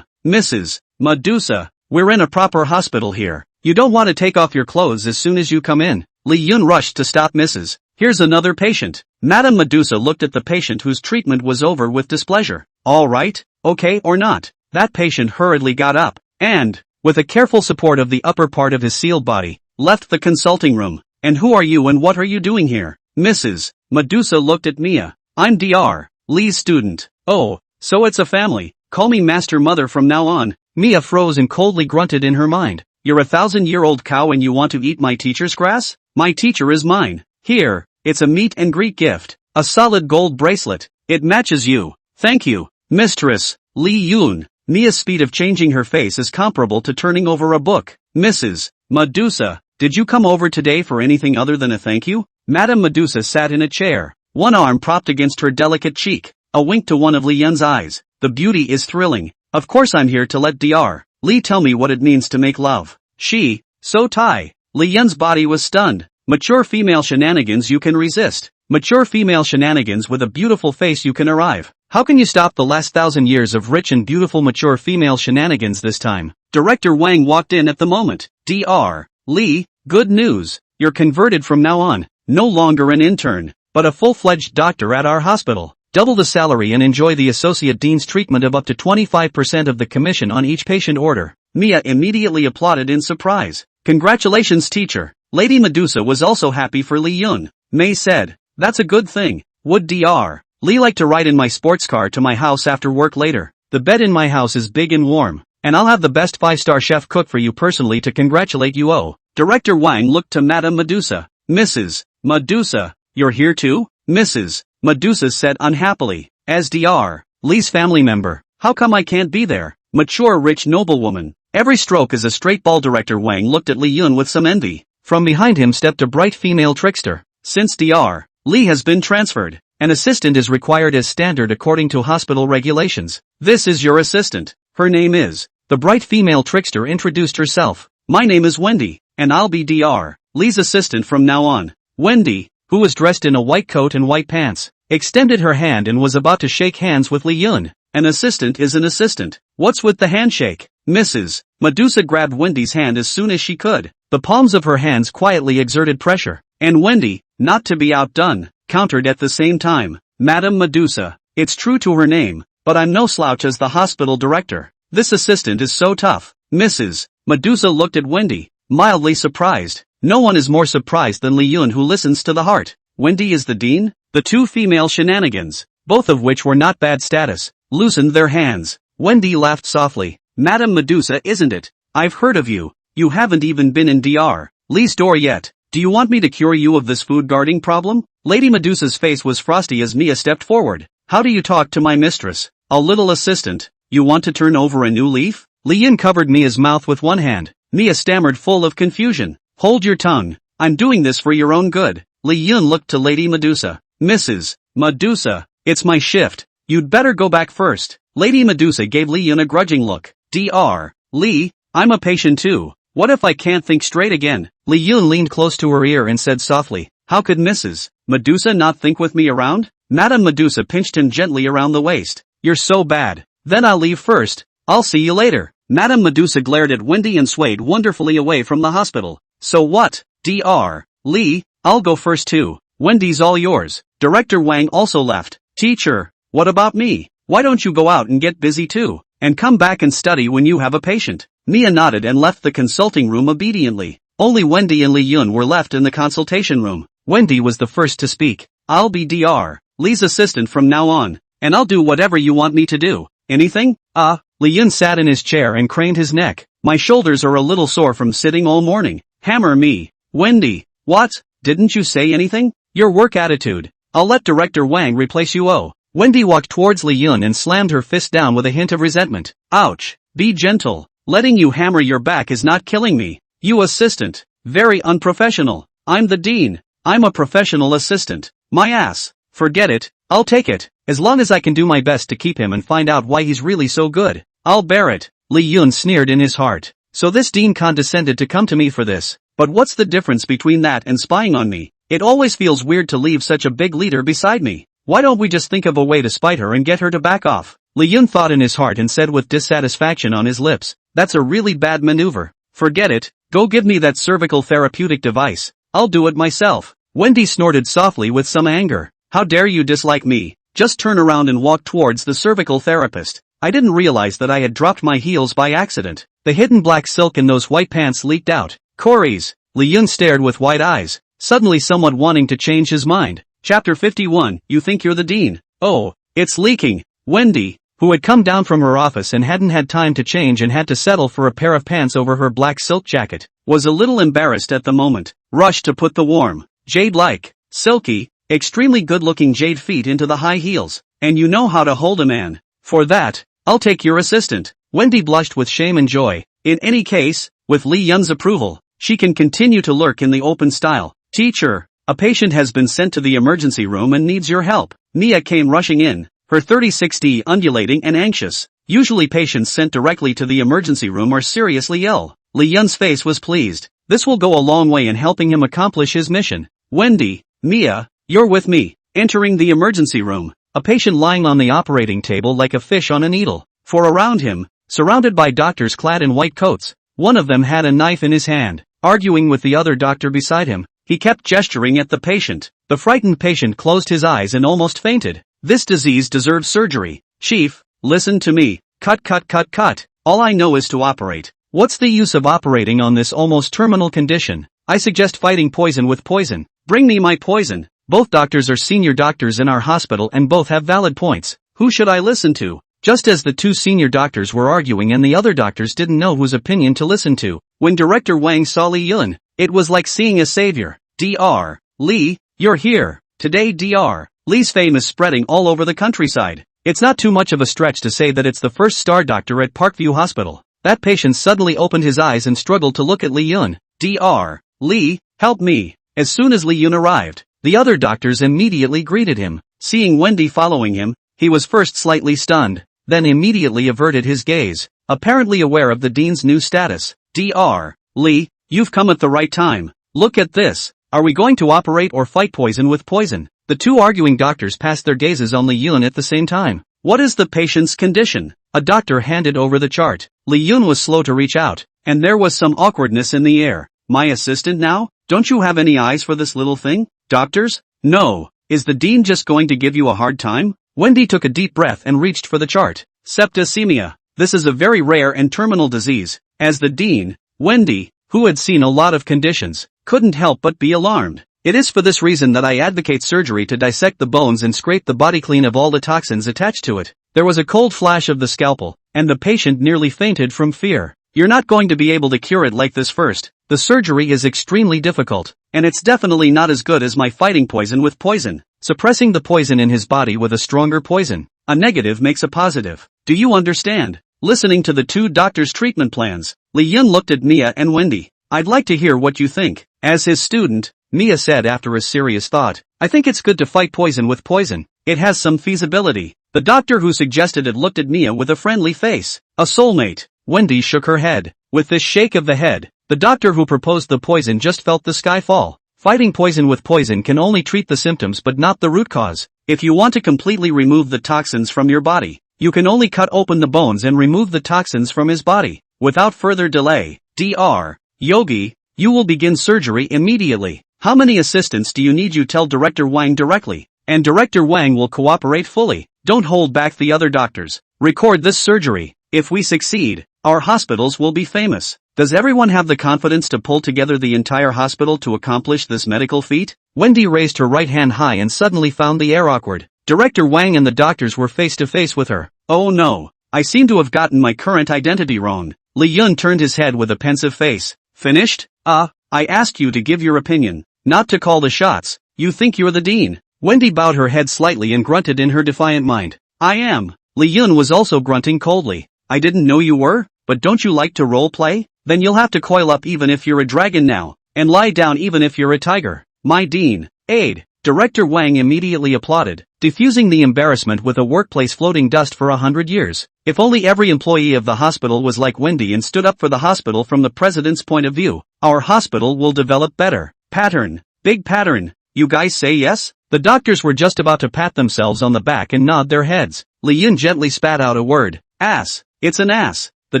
Mrs. Medusa, we're in a proper hospital here. You don't want to take off your clothes as soon as you come in. Lee Yun rushed to stop Mrs. Here's another patient. Madame Medusa looked at the patient whose treatment was over with displeasure. All right, okay or not? That patient hurriedly got up, and, with a careful support of the upper part of his sealed body, left the consulting room. And who are you and what are you doing here? Mrs. Medusa looked at Mia. I'm Dr. Lee's student. Oh, so it's a family. Call me Master Mother from now on. Mia froze and coldly grunted in her mind. You're a 1,000-year-old cow and you want to eat my teacher's grass? My teacher is mine. Here, it's a meet and greet gift. A solid gold bracelet. It matches you. Thank you, Mistress Lee Yun. Mia's speed of changing her face is comparable to turning over a book. Mrs. Medusa, did you come over today for anything other than a thank you? Madame Medusa sat in a chair, one arm propped against her delicate cheek, a wink to one of Li Yun's eyes. The beauty is thrilling. Of course I'm here to let Dr. Lee tell me what it means to make love. So Tai. Li Yun's body was stunned. Mature female shenanigans you can resist. Mature female shenanigans with a beautiful face you can arrive. How can you stop the last 1,000 years of rich and beautiful mature female shenanigans this time? Director Wang walked in at the moment. Dr. Lee, good news. You're converted from now on. No longer an intern, but a full-fledged doctor at our hospital. Double the salary and enjoy the Associate Dean's treatment of up to 25% of the commission on each patient order. Mia immediately applauded in surprise. Congratulations teacher. Lady Medusa was also happy for Li Yun. Mei said, that's a good thing. Would Dr. Lee like to ride in my sports car to my house after work later? The bed in my house is big and warm, and I'll have the best 5-star chef cook for you personally to congratulate you. Oh. Director Wang looked to Madame Medusa. Mrs. Medusa, you're here too? Mrs. Medusa said unhappily. As Dr. Lee's family member, how come I can't be there? Mature rich noblewoman. Every stroke is a straight ball. Director Wang looked at Li Yun with some envy. From behind him stepped a bright female trickster. Since Dr. Lee has been transferred, an assistant is required as standard according to hospital regulations. This is your assistant. Her name is. The bright female trickster introduced herself. My name is Wendy, and I'll be Dr. Lee's assistant from now on. Wendy, who was dressed in a white coat and white pants, extended her hand and was about to shake hands with Lee Yun. An assistant is an assistant. What's with the handshake? Mrs. Medusa grabbed Wendy's hand as soon as she could. The palms of her hands quietly exerted pressure, and Wendy, not to be outdone, countered at the same time. Madam Medusa, it's true to her name, but I'm no slouch as the hospital director. This assistant is so tough. Mrs. Medusa looked at Wendy, mildly surprised. No one is more surprised than Lee Yun, who listens to the heart. Wendy is the dean? The two female shenanigans, both of which were not bad status, loosened their hands. Wendy laughed softly. Madam Medusa, isn't it? I've heard of you. You haven't even been in Dr. Lee's door yet. Do you want me to cure you of this food guarding problem? Lady Medusa's face was frosty as Mia stepped forward. How do you talk to my mistress? A little assistant. You want to turn over a new leaf? Lee Yun covered Mia's mouth with one hand. Mia stammered, full of confusion. Hold your tongue. I'm doing this for your own good. Lee Yun looked to Lady Medusa. Mrs. Medusa, it's my shift. You'd better go back first. Lady Medusa gave Lee Yun a grudging look. Dr. Lee, I'm a patient too. What if I can't think straight again? Lee Yun leaned close to her ear and said softly, how could Mrs. Medusa not think with me around? Madam Medusa pinched him gently around the waist. You're so bad. Then I'll leave first. I'll see you later. Madam Medusa glared at Wendy and swayed wonderfully away from the hospital. So what? Dr. Lee, I'll go first too. Wendy's all yours. Director Wang also left. Teacher, what about me? Why don't you go out and get busy too, and come back and study when you have a patient? Mia nodded and left the consulting room obediently. Only Wendy and Lee Yun were left in the consultation room. Wendy was the first to speak. I'll be Dr. Lee's assistant from now on, and I'll do whatever you want me to do. Anything? Lee Yun sat in his chair and craned his neck. My shoulders are a little sore from sitting all morning. Hammer me. Wendy, what? Didn't you say anything? Your work attitude. I'll let Director Wang replace you. Oh. Wendy walked towards Lee Yun and slammed her fist down with a hint of resentment. Ouch. Be gentle. Letting you hammer your back is not killing me. You assistant. Very unprofessional. I'm the dean. I'm a professional assistant. My ass. Forget it. I'll take it. As long as I can do my best to keep him and find out why he's really so good, I'll bear it. Lee Yun sneered in his heart. So this dean condescended to come to me for this. But what's the difference between that and spying on me? It always feels weird to leave such a big leader beside me. Why don't we just think of a way to spite her and get her to back off? Lee Yun thought in his heart and said with dissatisfaction on his lips, that's a really bad maneuver. Forget it. Go give me that cervical therapeutic device. I'll do it myself. Wendy snorted softly with some anger. How dare you dislike me? Just turn around and walk towards the cervical therapist. I didn't realize that I had dropped my heels by accident. The hidden black silk in those white pants leaked out. Corey's. Lee Yun stared with wide eyes, suddenly somewhat wanting to change his mind. Chapter 51, You think you're the dean? Oh, it's leaking. Wendy, who had come down from her office and hadn't had time to change and had to settle for a pair of pants over her black silk jacket, was a little embarrassed at the moment. Rushed to put the warm, jade-like, silky, extremely good-looking jade feet into the high heels. And you know how to hold a man. For that, I'll take your assistant. Wendy blushed with shame and joy. In any case, with Lee Yun's approval, she can continue to lurk in the open style. Teacher, a patient has been sent to the emergency room and needs your help. Mia came rushing in, her 36D undulating and anxious. Usually patients sent directly to the emergency room are seriously ill. Lee Yun's face was pleased. This will go a long way in helping him accomplish his mission. Wendy, Mia, you're with me. Entering the emergency room, a patient lying on the operating table like a fish on a needle. For around him, surrounded by doctors clad in white coats, one of them had a knife in his hand. Arguing with the other doctor beside him, he kept gesturing at the patient. The frightened patient closed his eyes and almost fainted. This disease deserves surgery. Chief, listen to me. Cut. All I know is to operate. What's the use of operating on this almost terminal condition? I suggest fighting poison with poison. Bring me my poison. Both doctors are senior doctors in our hospital and both have valid points. Who should I listen to? Just as the two senior doctors were arguing and the other doctors didn't know whose opinion to listen to, when Director Wang saw Lee Yun, it was like seeing a savior. Dr. Lee, you're here. Today Dr. Lee's fame is spreading all over the countryside. It's not too much of a stretch to say that it's the first star doctor at Parkview Hospital. That patient suddenly opened his eyes and struggled to look at Lee Yun. Dr. Lee, help me. As soon as Lee Yun arrived, The other doctors immediately greeted him. Seeing Wendy following him, he was first slightly stunned, then immediately averted his gaze, apparently aware of the dean's new status. Dr. Lee, you've come at the right time. Look at this. Are we going to operate or fight poison with poison? The two arguing doctors passed their gazes on Lee Yun at the same time. What is the patient's condition? A doctor handed over the chart. Lee Yun was slow to reach out, and there was some awkwardness in the air. My assistant now? Don't you have any eyes for this little thing? Doctors? No. Is the dean just going to give you a hard time? Wendy took a deep breath and reached for the chart. Septicemia. This is a very rare and terminal disease. As the dean, Wendy, who had seen a lot of conditions, couldn't help but be alarmed. It is for this reason that I advocate surgery to dissect the bones and scrape the body clean of all the toxins attached to it. There was a cold flash of the scalpel, and the patient nearly fainted from fear. You're not going to be able to cure it like this first. The surgery is extremely difficult, and it's definitely not as good as my fighting poison with poison. Suppressing the poison in his body with a stronger poison. A negative makes a positive. Do you understand? Listening to the two doctors' treatment plans, Lee Yun looked at Mia and Wendy. I'd like to hear what you think. As his student, Mia said after a serious thought, I think it's good to fight poison with poison. It has some feasibility. The doctor who suggested it looked at Mia with a friendly face. A soulmate. Wendy shook her head. With this shake of the head, the doctor who proposed the poison just felt the sky fall. Fighting poison with poison can only treat the symptoms but not the root cause. If you want to completely remove the toxins from your body, you can only cut open the bones and remove the toxins from his body. Without further delay, Dr. Yogi, you will begin surgery immediately. How many assistants do you need? You tell Director Wang directly, and Director Wang will cooperate fully. Don't hold back the other doctors. Record this surgery. If we succeed, our hospitals will be famous. Does everyone have the confidence to pull together the entire hospital to accomplish this medical feat? Wendy raised her right hand high and suddenly found the air awkward. Director Wang and the doctors were face to face with her. Oh no, I seem to have gotten my current identity wrong. Lee Yun turned his head with a pensive face. Finished? I asked you to give your opinion, not to call the shots. You think you're the dean? Wendy bowed her head slightly and grunted in her defiant mind. I am. Lee Yun was also grunting coldly. I didn't know you were, but don't you like to role play? Then you'll have to coil up even if you're a dragon now, and lie down even if you're a tiger. My dean, aide. Director Wang immediately applauded, diffusing the embarrassment with a workplace floating dust for 100 years. If only every employee of the hospital was like Wendy and stood up for the hospital from the president's point of view, our hospital will develop better. Pattern. Big pattern. You guys say yes? The doctors were just about to pat themselves on the back and nod their heads. Lee Yun gently spat out a word. Ass. It's an ass. The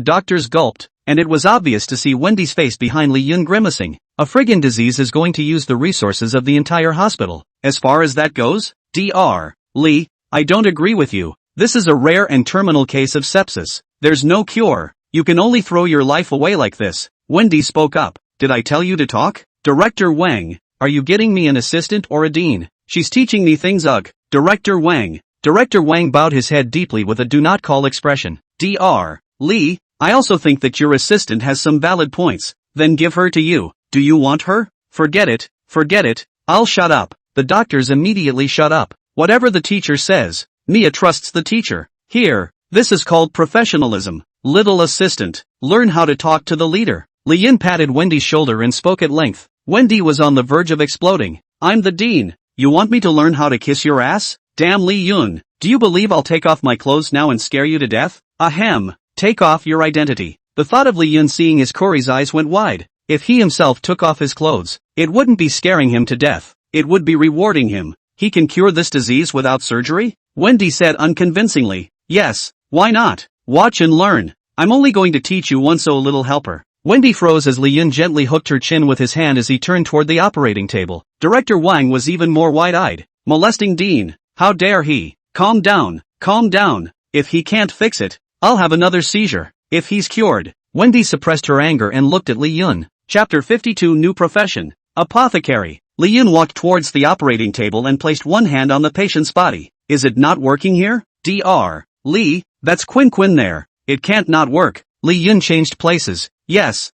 doctors gulped, and it was obvious to see Wendy's face behind Lee Yun grimacing. A friggin' disease is going to use the resources of the entire hospital. As far as that goes, Dr. Lee, I don't agree with you. This is a rare and terminal case of sepsis. There's no cure. You can only throw your life away like this. Wendy spoke up. Did I tell you to talk? Director Wang, are you getting me an assistant or a dean? She's teaching me things. Ugh. Director Wang. Director Wang bowed his head deeply with a do not call expression. Dr. Lee, I also think that your assistant has some valid points. Then give her to you. Do you want her? Forget it. Forget it. I'll shut up. The doctors immediately shut up. Whatever the teacher says, Mia trusts the teacher. Here, this is called professionalism. Little assistant, learn how to talk to the leader. Lee Yun patted Wendy's shoulder and spoke at length. Wendy was on the verge of exploding. I'm the dean. You want me to learn how to kiss your ass? Damn Lee Yun, do you believe I'll take off my clothes now and scare you to death? Ahem. Take off your identity. The thought of Lee Yun seeing his Corey's eyes went wide. If he himself took off his clothes, it wouldn't be scaring him to death. It would be rewarding him. He can cure this disease without surgery? Wendy said unconvincingly. Yes, why not? Watch and learn. I'm only going to teach you one, so little helper. Wendy froze as Lee Yun gently hooked her chin with his hand as he turned toward the operating table. Director Wang was even more wide-eyed. Molesting Dean. How dare he? Calm down. Calm down. If he can't fix it, I'll have another seizure. If he's cured. Wendy suppressed her anger and looked at Lee Yun. Chapter 52 New Profession. Apothecary. Lee Yun walked towards the operating table and placed one hand on the patient's body. Is it not working here? Dr. Lee, that's Quinn there. It can't not work. Lee Yun changed places. Yes,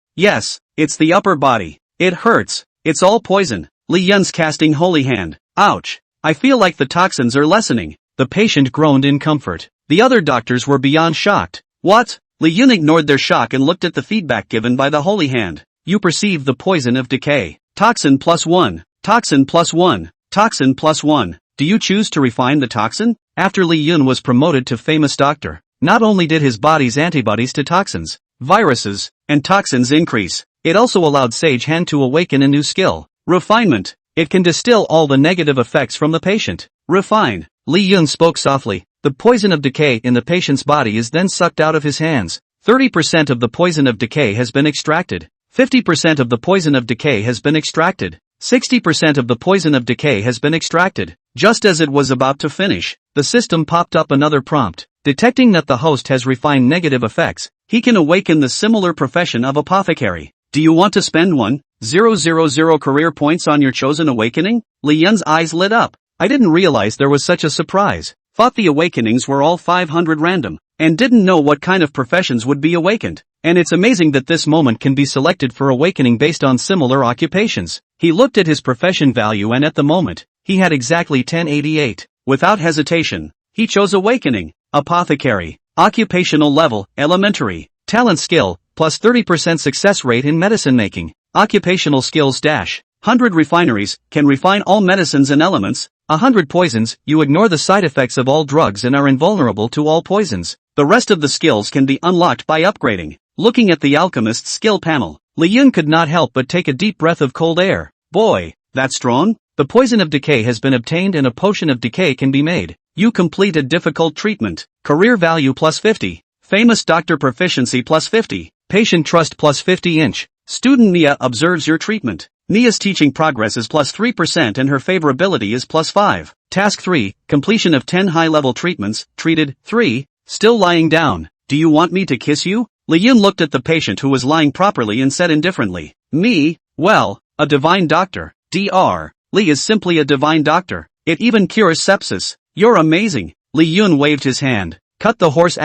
it's the upper body. It hurts. It's all poison. Lee Yun's casting holy hand. Ouch. I feel like the toxins are lessening. The patient groaned in comfort. The other doctors were beyond shocked. What? Lee Yun ignored their shock and looked at the feedback given by the holy hand. You perceive the poison of decay. Toxin +1. Toxin +1. Toxin +1. Do you choose to refine the toxin? After Li Yun was promoted to famous doctor, not only did his body's antibodies to toxins, viruses, and toxins increase, it also allowed Sage Hand to awaken a new skill. Refinement. It can distill all the negative effects from the patient. Refine. Li Yun spoke softly. The poison of decay in the patient's body is then sucked out of his hands. 30% of the poison of decay has been extracted. 50% of the poison of decay has been extracted. 60% of the poison of decay has been extracted. Just as it was about to finish, the system popped up another prompt. Detecting that the host has refined negative effects, he can awaken the similar profession of apothecary. Do you want to spend 1,000 career points on your chosen awakening? Li Yun's eyes lit up. I didn't realize there was such a surprise. Thought the awakenings were all 500 random, and didn't know what kind of professions would be awakened. And it's amazing that this moment can be selected for awakening based on similar occupations. He looked at his profession value and at the moment, he had exactly 1088. Without hesitation, he chose awakening. Apothecary. Occupational level, elementary. Talent skill, plus 30% success rate in medicine making. Occupational skills dash. 100 refineries, can refine all medicines and elements. 100 poisons, you ignore the side effects of all drugs and are invulnerable to all poisons. The rest of the skills can be unlocked by upgrading. Looking at the alchemist's skill panel, Li Yun could not help but take a deep breath of cold air. Boy, that's strong. The poison of decay has been obtained and a potion of decay can be made. You complete a difficult treatment. Career value plus 50. Famous doctor proficiency plus 50. Patient trust plus 50 inch. Student Nia observes your treatment. Nia's teaching progress is plus 3% and her favorability is plus 5. Task 3, completion of 10 high-level treatments, treated. 3, still lying down. Do you want me to kiss you? Li Yun looked at the patient who was lying properly and said indifferently. Me? Well, a divine doctor. Dr. Li is simply a divine doctor. It even cures sepsis. You're amazing. Li Yun waved his hand. Cut the horse ********.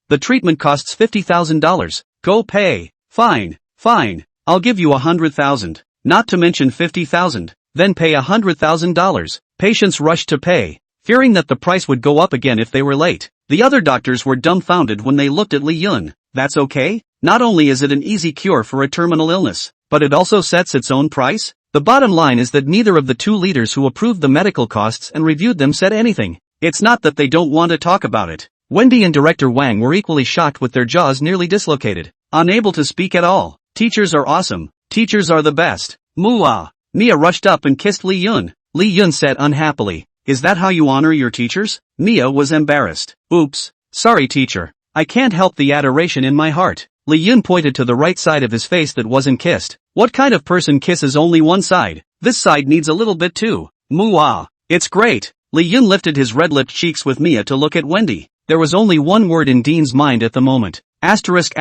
The treatment costs $50,000. Go pay. Fine. I'll give you 100,000. Not to mention 50,000. Then pay $100,000. Patients rushed to pay, fearing that the price would go up again if they were late. The other doctors were dumbfounded when they looked at Li Yun. That's okay? Not only is it an easy cure for a terminal illness, but it also sets its own price? The bottom line is that neither of the two leaders who approved the medical costs and reviewed them said anything. It's not that they don't want to talk about it. Wendy and Director Wang were equally shocked with their jaws nearly dislocated, unable to speak at all. Teachers are awesome. Teachers are the best. Muah. Nia rushed up and kissed Li Yun. Li Yun said unhappily, is that how you honor your teachers? Nia was embarrassed. Oops. Sorry teacher. I can't help the adoration in my heart. Li Yun pointed to the right side of his face that wasn't kissed. What kind of person kisses only one side? This side needs a little bit too. Muah. It's great. Li Yun lifted his red-lipped cheeks with Mia to look at Wendy. There was only one word in Dean's mind at the moment. Asterisk.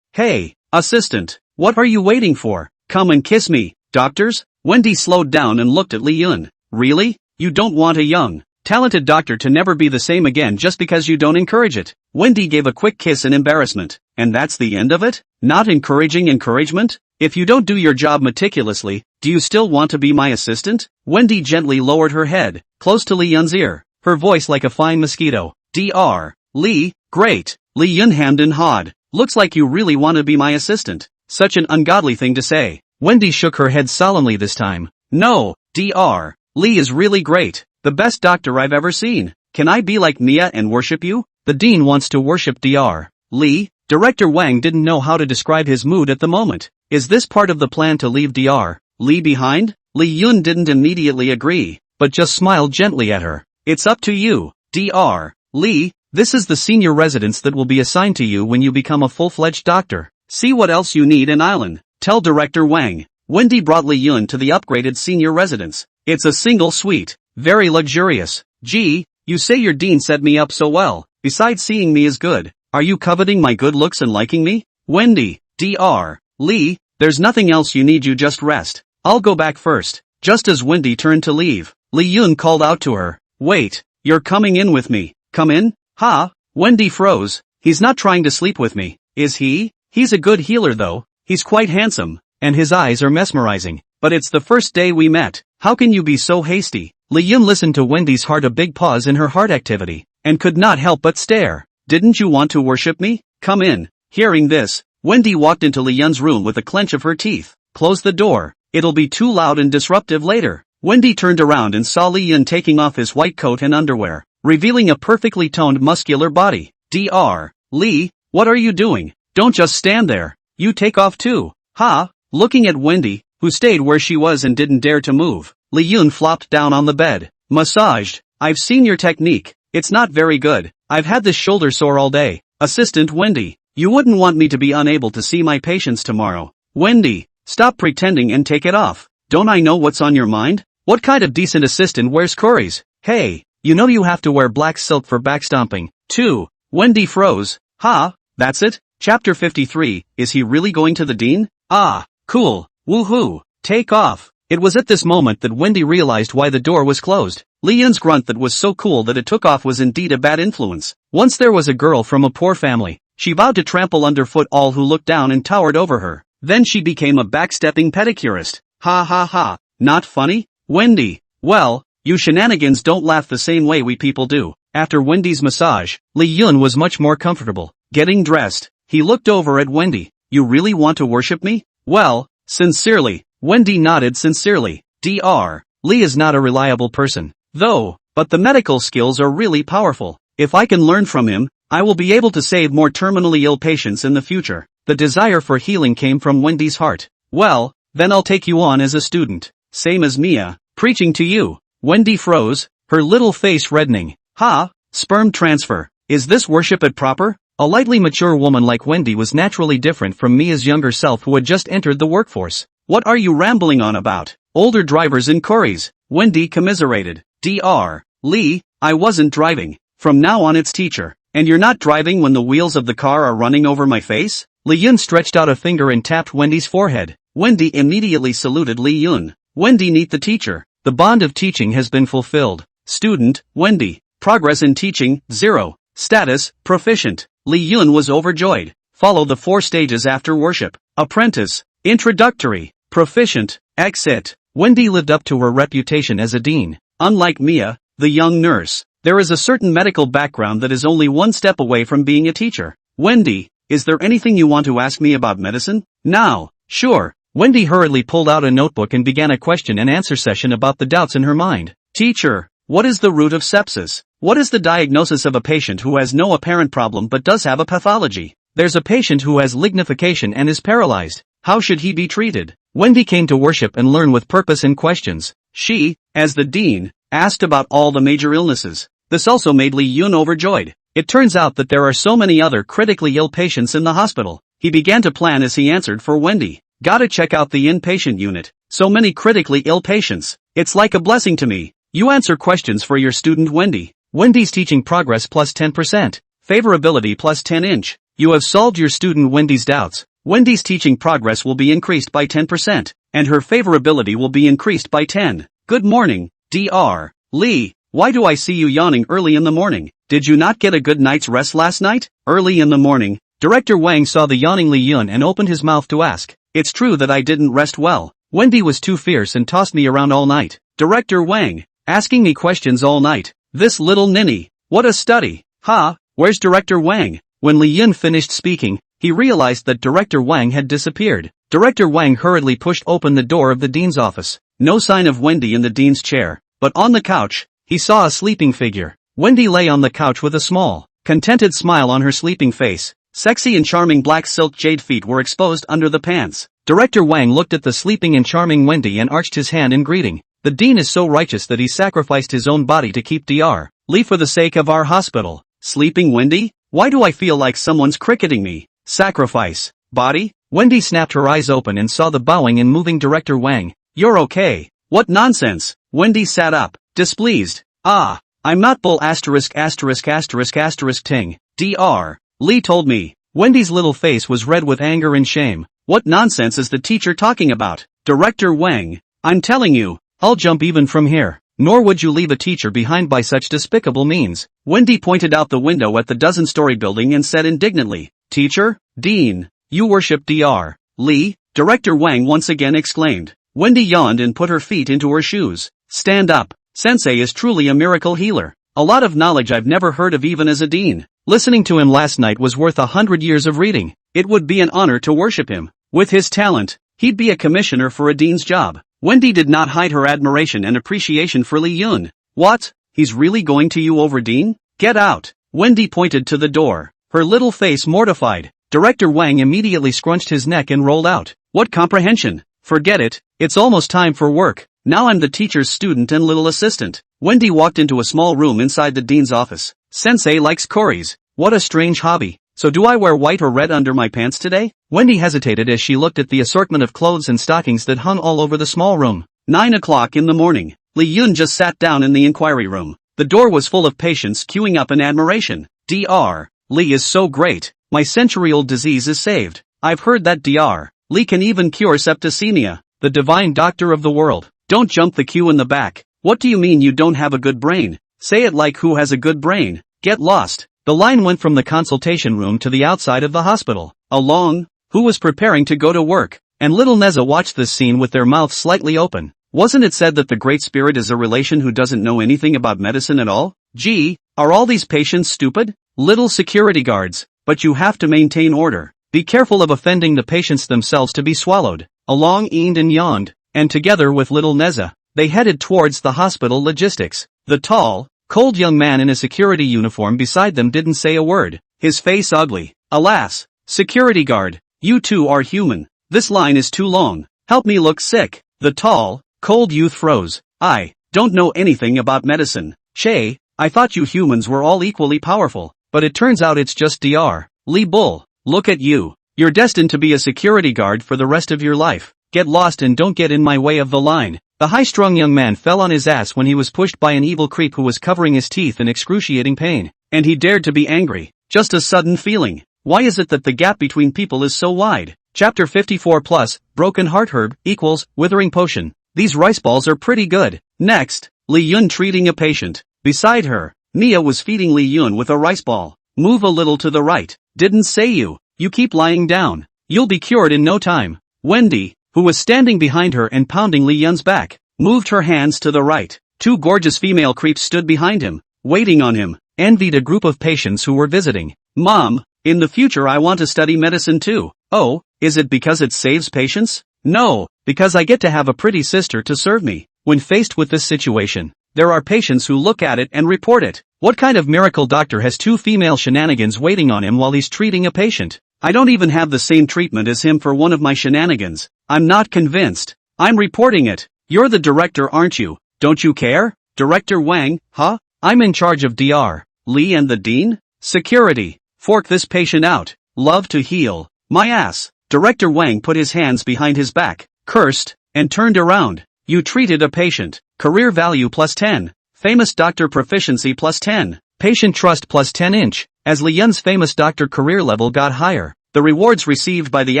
Hey, assistant. What are you waiting for? Come and kiss me, doctors? Wendy slowed down and looked at Li Yun. Really? You don't want a young, talented doctor to never be the same again just because you don't encourage it? Wendy gave a quick kiss in embarrassment. And that's the end of it? Not encouraging encouragement? If you don't do your job meticulously, do you still want to be my assistant? Wendy gently lowered her head, close to Li Yun's ear, her voice like a fine mosquito. Dr. Li, great. Li Yun hemmed and hawed. Looks like you really want to be my assistant. Such an ungodly thing to say. Wendy shook her head solemnly this time. No, Dr. Li is really great. The best doctor I've ever seen. Can I be like Nia and worship you? The dean wants to worship Dr. Li. Director Wang didn't know how to describe his mood at the moment. Is this part of the plan to leave Dr. Li behind? Li Yun didn't immediately agree, but just smiled gently at her. It's up to you, Dr. Li. This is the senior residence that will be assigned to you when you become a full-fledged doctor. See what else you need in Island. Tell Director Wang. Wendy brought Li Yun to the upgraded senior residence. It's a single suite, very luxurious. Gee, you say your dean set me up so well. Besides seeing me is good. Are you coveting my good looks and liking me? Wendy, Dr. Li, there's nothing else you need, you just rest. I'll go back first. Just as Wendy turned to leave, Li Yun called out to her. Wait, you're coming in with me. Come in? Ha? Wendy froze. He's not trying to sleep with me, is he? He's a good healer though. He's quite handsome, and his eyes are mesmerizing. But it's the first day we met. How can you be so hasty? Li Yun listened to Wendy's heart, a big pause in her heart activity, and could not help but stare. Didn't you want to worship me? Come in. Hearing this, Wendy walked into Li Yun's room with a clench of her teeth. Close the door. It'll be too loud and disruptive later. Wendy turned around and saw Li Yun taking off his white coat and underwear, revealing a perfectly toned muscular body. Dr. Li, what are you doing? Don't just stand there. You take off too. Ha! Looking at Wendy, who stayed where she was and didn't dare to move, Li Yun flopped down on the bed. Massaged. I've seen your technique. It's not very good. I've had this shoulder sore all day. Assistant Wendy. You wouldn't want me to be unable to see my patients tomorrow. Wendy, stop pretending and take it off. Don't I know what's on your mind? What kind of decent assistant wears curries? Hey, you know you have to wear black silk for backstomping, too. Wendy froze. Ha, that's it? Chapter 53, is he really going to the dean? Ah, cool. Woohoo. Take off. It was at this moment that Wendy realized why the door was closed. Li Yun's grunt that was so cool that it took off was indeed a bad influence. Once there was a girl from a poor family. She vowed to trample underfoot all who looked down and towered over her. Then she became a backstepping pedicurist. Ha ha ha. Not funny? Wendy. Well, you shenanigans don't laugh the same way we people do. After Wendy's massage, Li Yun was much more comfortable. Getting dressed, he looked over at Wendy. You really want to worship me? Well, sincerely. Wendy nodded sincerely. Dr. Li is not a reliable person, though, but the medical skills are really powerful. If I can learn from him, I will be able to save more terminally ill patients in the future. The desire for healing came from Wendy's heart. Well, then I'll take you on as a student. Same as Mia, preaching to you. Wendy froze, her little face reddening. Ha, sperm transfer. Is this worship at proper? A lightly mature woman like Wendy was naturally different from Mia's younger self who had just entered the workforce. What are you rambling on about? Older drivers in curries. Wendy commiserated. Dr. Li, I wasn't driving. From now on it's teacher. And you're not driving when the wheels of the car are running over my face? Li Yun stretched out a finger and tapped Wendy's forehead. Wendy immediately saluted Li Yun. Wendy, meet the teacher. The bond of teaching has been fulfilled. Student, Wendy. Progress in teaching, 0. Status, proficient. Li Yun was overjoyed. Follow the 4 stages after worship. Apprentice. Introductory. Proficient. Exit. Wendy lived up to her reputation as a dean. Unlike Mia, the young nurse, there is a certain medical background that is only one step away from being a teacher. Wendy, is there anything you want to ask me about medicine? Now. Sure. Wendy hurriedly pulled out a notebook and began a question and answer session about the doubts in her mind. Teacher, what is the root of sepsis? What is the diagnosis of a patient who has no apparent problem but does have a pathology? There's a patient who has lignification and is paralyzed. How should he be treated? Wendy came to worship and learn with purpose and questions. She, as the dean, asked about all the major illnesses. This also made Li Yun overjoyed. It turns out that there are so many other critically ill patients in the hospital. He began to plan as he answered for Wendy. Gotta check out the inpatient unit. So many critically ill patients. It's like a blessing to me. You answer questions for your student Wendy. Wendy's teaching progress plus 10%. Favorability plus 10 inch. You have solved your student Wendy's doubts. Wendy's teaching progress will be increased by 10%, and her favorability will be increased by 10. Good morning, Dr. Li. Why do I see you yawning early in the morning? Did you not get a good night's rest last night? Early in the morning, Director Wang saw the yawning Li Yun and opened his mouth to ask. It's true that I didn't rest well. Wendy was too fierce and tossed me around all night. Director Wang, asking me questions all night. This little ninny. What a study. Ha, where's Director Wang? When Li Yun finished speaking, he realized that Director Wang had disappeared. Director Wang hurriedly pushed open the door of the dean's office. No sign of Wendy in the dean's chair, but on the couch, he saw a sleeping figure. Wendy lay on the couch with a small, contented smile on her sleeping face. Sexy and charming black silk jade feet were exposed under the pants. Director Wang looked at the sleeping and charming Wendy and arched his hand in greeting. The dean is so righteous that he sacrificed his own body to keep Dr. Li for the sake of our hospital. Sleeping Wendy? Why do I feel like someone's cricketing me? Sacrifice. Body? Wendy snapped her eyes open and saw the bowing and moving Director Wang. You're okay. What nonsense. Wendy sat up, displeased. Ah, I'm not bull asterisk asterisk asterisk asterisk ting. Dr. Li told me. Wendy's little face was red with anger and shame. What nonsense is the teacher talking about? Director Wang, I'm telling you, I'll jump even from here. Nor would you leave a teacher behind by such despicable means. Wendy pointed out the window at the dozen-story building and said indignantly, Teacher? Dean, you worship Dr. Li? Director Wang once again exclaimed. Wendy yawned and put her feet into her shoes. Stand up. Sensei is truly a miracle healer. A lot of knowledge I've never heard of even as a dean. Listening to him last night was worth 100 years of reading. It would be an honor to worship him. With his talent, he'd be a commissioner for a dean's job. Wendy did not hide her admiration and appreciation for Lee Yun. What? He's really going to you over Dean? Get out. Wendy pointed to the door, her little face mortified. Director Wang immediately scrunched his neck and rolled out. What comprehension? Forget it, it's almost time for work. Now I'm the teacher's student and little assistant. Wendy walked into a small room inside the dean's office. Sensei likes curries. What a strange hobby. So do I wear white or red under my pants today? Wendy hesitated as she looked at the assortment of clothes and stockings that hung all over the small room. 9 o'clock in the morning. Lee Yun just sat down in the inquiry room. The door was full of patients queuing up in admiration. Dr. Lee is so great. My century-old disease is saved. I've heard that Dr. Lee can even cure septicemia. The divine doctor of the world. Don't jump the queue in the back. What do you mean you don't have a good brain? Say it like who has a good brain. Get lost. The line went from the consultation room to the outside of the hospital. Along, who was preparing to go to work, and little Neza watched this scene with their mouths slightly open. Wasn't it said that the Great Spirit is a relation who doesn't know anything about medicine at all? Gee, are all these patients stupid? Little security guards, but you have to maintain order. Be careful of offending the patients themselves to be swallowed. Along eaned and yawned, and together with little Neza, they headed towards the hospital logistics. The tall, cold young man in a security uniform beside them didn't say a word, his face ugly. Alas, security guard, you two are human. This line is too long. Help me look sick. The tall, cold youth froze. I don't know anything about medicine. Che, I thought you humans were all equally powerful, but it turns out it's just Dr. Lee Bull. Look at you. You're destined to be a security guard for the rest of your life. Get lost and don't get in my way of the line. The high-strung young man fell on his ass when he was pushed by an evil creep who was covering his teeth in excruciating pain. And he dared to be angry. Just a sudden feeling. Why is it that the gap between people is so wide? Chapter 54 plus, Broken Heart Herb, equals, Withering Potion. These rice balls are pretty good. Next, Lee Yun treating a patient. Beside her, Mia was feeding Lee Yun with a rice ball. Move a little to the right. Didn't say you. You keep lying down. You'll be cured in no time. Wendy, who was standing behind her and pounding Lee Yun's back, moved her hands to the right. Two gorgeous female creeps stood behind him, waiting on him, envied a group of patients who were visiting. Mom, in the future I want to study medicine too. Oh, is it because it saves patients? No, because I get to have a pretty sister to serve me. When faced with this situation, there are patients who look at it and report it. What kind of miracle doctor has two female shenanigans waiting on him while he's treating a patient? I don't even have the same treatment as him for one of my shenanigans. I'm not convinced. I'm reporting it. You're the director, aren't you? Don't you care? Director Wang, huh? I'm in charge of Dr. Lee and the dean? Security. Fork this patient out. Love to heal. My ass. Director Wang put his hands behind his back, cursed, and turned around. You treated a patient. Career value plus 10. Famous doctor proficiency plus 10. Patient trust plus 10 inch. As Lee Yun's famous doctor career level got higher, the rewards received by the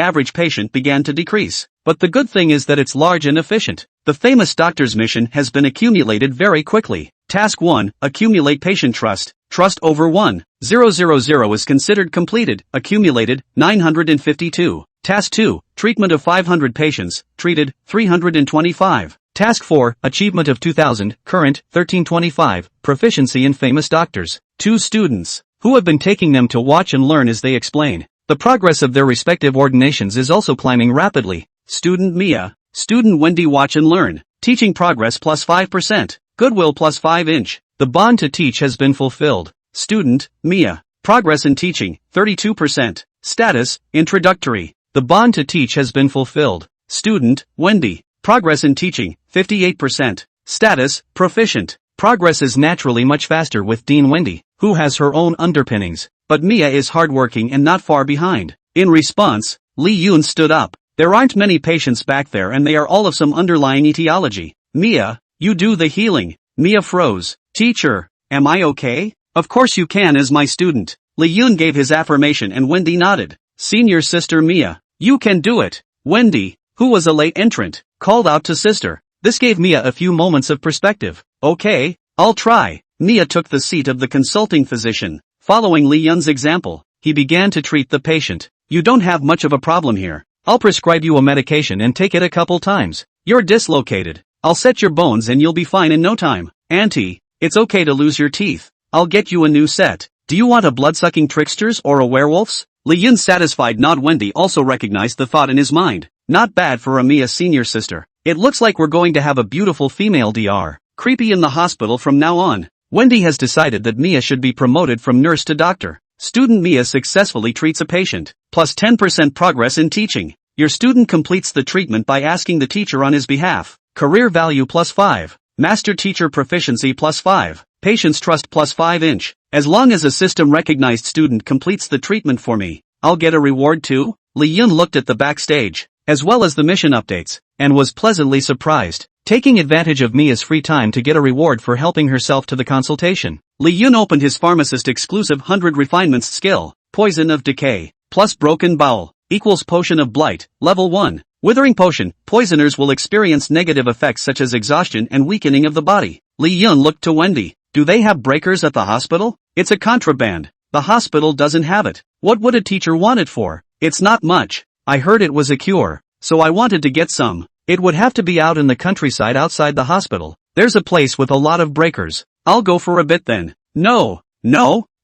average patient began to decrease. But the good thing is that it's large and efficient. The famous doctor's mission has been accumulated very quickly. Task 1, accumulate patient trust. Trust over 1,000 is considered completed, accumulated, 952. Task 2, treatment of 500 patients, treated, 325. Task 4, achievement of 2000, current, 1325, proficiency in famous doctors. 2 students, who have been taking them to watch and learn as they explain. The progress of their respective ordinations is also climbing rapidly. Student Mia, student Wendy watch and learn. Teaching progress plus 5%, goodwill plus 5 inch. The bond to teach has been fulfilled. Student Mia, progress in teaching, 32%. Status, introductory. The bond to teach has been fulfilled. Student Wendy, progress in teaching, 58%. Status, proficient. Progress is naturally much faster with Dean Wendy, who has her own underpinnings, but Mia is hardworking and not far behind. In response, Lee Yun stood up. There aren't many patients back there and they are all of some underlying etiology. Mia, you do the healing. Mia froze. Teacher, am I okay? Of course you can as my student. Lee Yun gave his affirmation and Wendy nodded. Senior sister Mia, you can do it. Wendy, who was a late entrant, called out to sister. This gave Mia a few moments of perspective. Okay, I'll try. Mia took the seat of the consulting physician. Following Lee Yun's example, he began to treat the patient. You don't have much of a problem here. I'll prescribe you a medication and take it a couple times. You're dislocated. I'll set your bones and you'll be fine in no time. Auntie, it's okay to lose your teeth. I'll get you a new set. Do you want a blood-sucking tricksters or a werewolf's? Li Yun's satisfied nod. Wendy also recognized the thought in his mind. Not bad for a Mia senior sister. It looks like we're going to have a beautiful female Dr. Creepy in the hospital from now on. Wendy has decided that Mia should be promoted from nurse to doctor. Student Mia successfully treats a patient. Plus 10% progress in teaching. Your student completes the treatment by asking the teacher on his behalf. Career value plus 5. Master teacher proficiency plus 5. Patient's trust plus 5 inch. As long as a system-recognized student completes the treatment for me, I'll get a reward too? Li Yun looked at the backstage, as well as the mission updates, and was pleasantly surprised. Taking advantage of Mia's free time to get a reward for helping herself to the consultation, Li Yun opened his pharmacist-exclusive 100 refinements skill. Poison of decay, plus broken bowel, equals potion of blight, level 1. Withering potion. Poisoners will experience negative effects such as exhaustion and weakening of the body. Li Yun looked to Wendy. Do they have breakers at the hospital? It's a contraband. The hospital doesn't have it. What would a teacher want it for? It's not much. I heard it was a cure, so I wanted to get some. It would have to be out in the countryside outside the hospital. There's a place with a lot of breakers. I'll go for a bit then. No.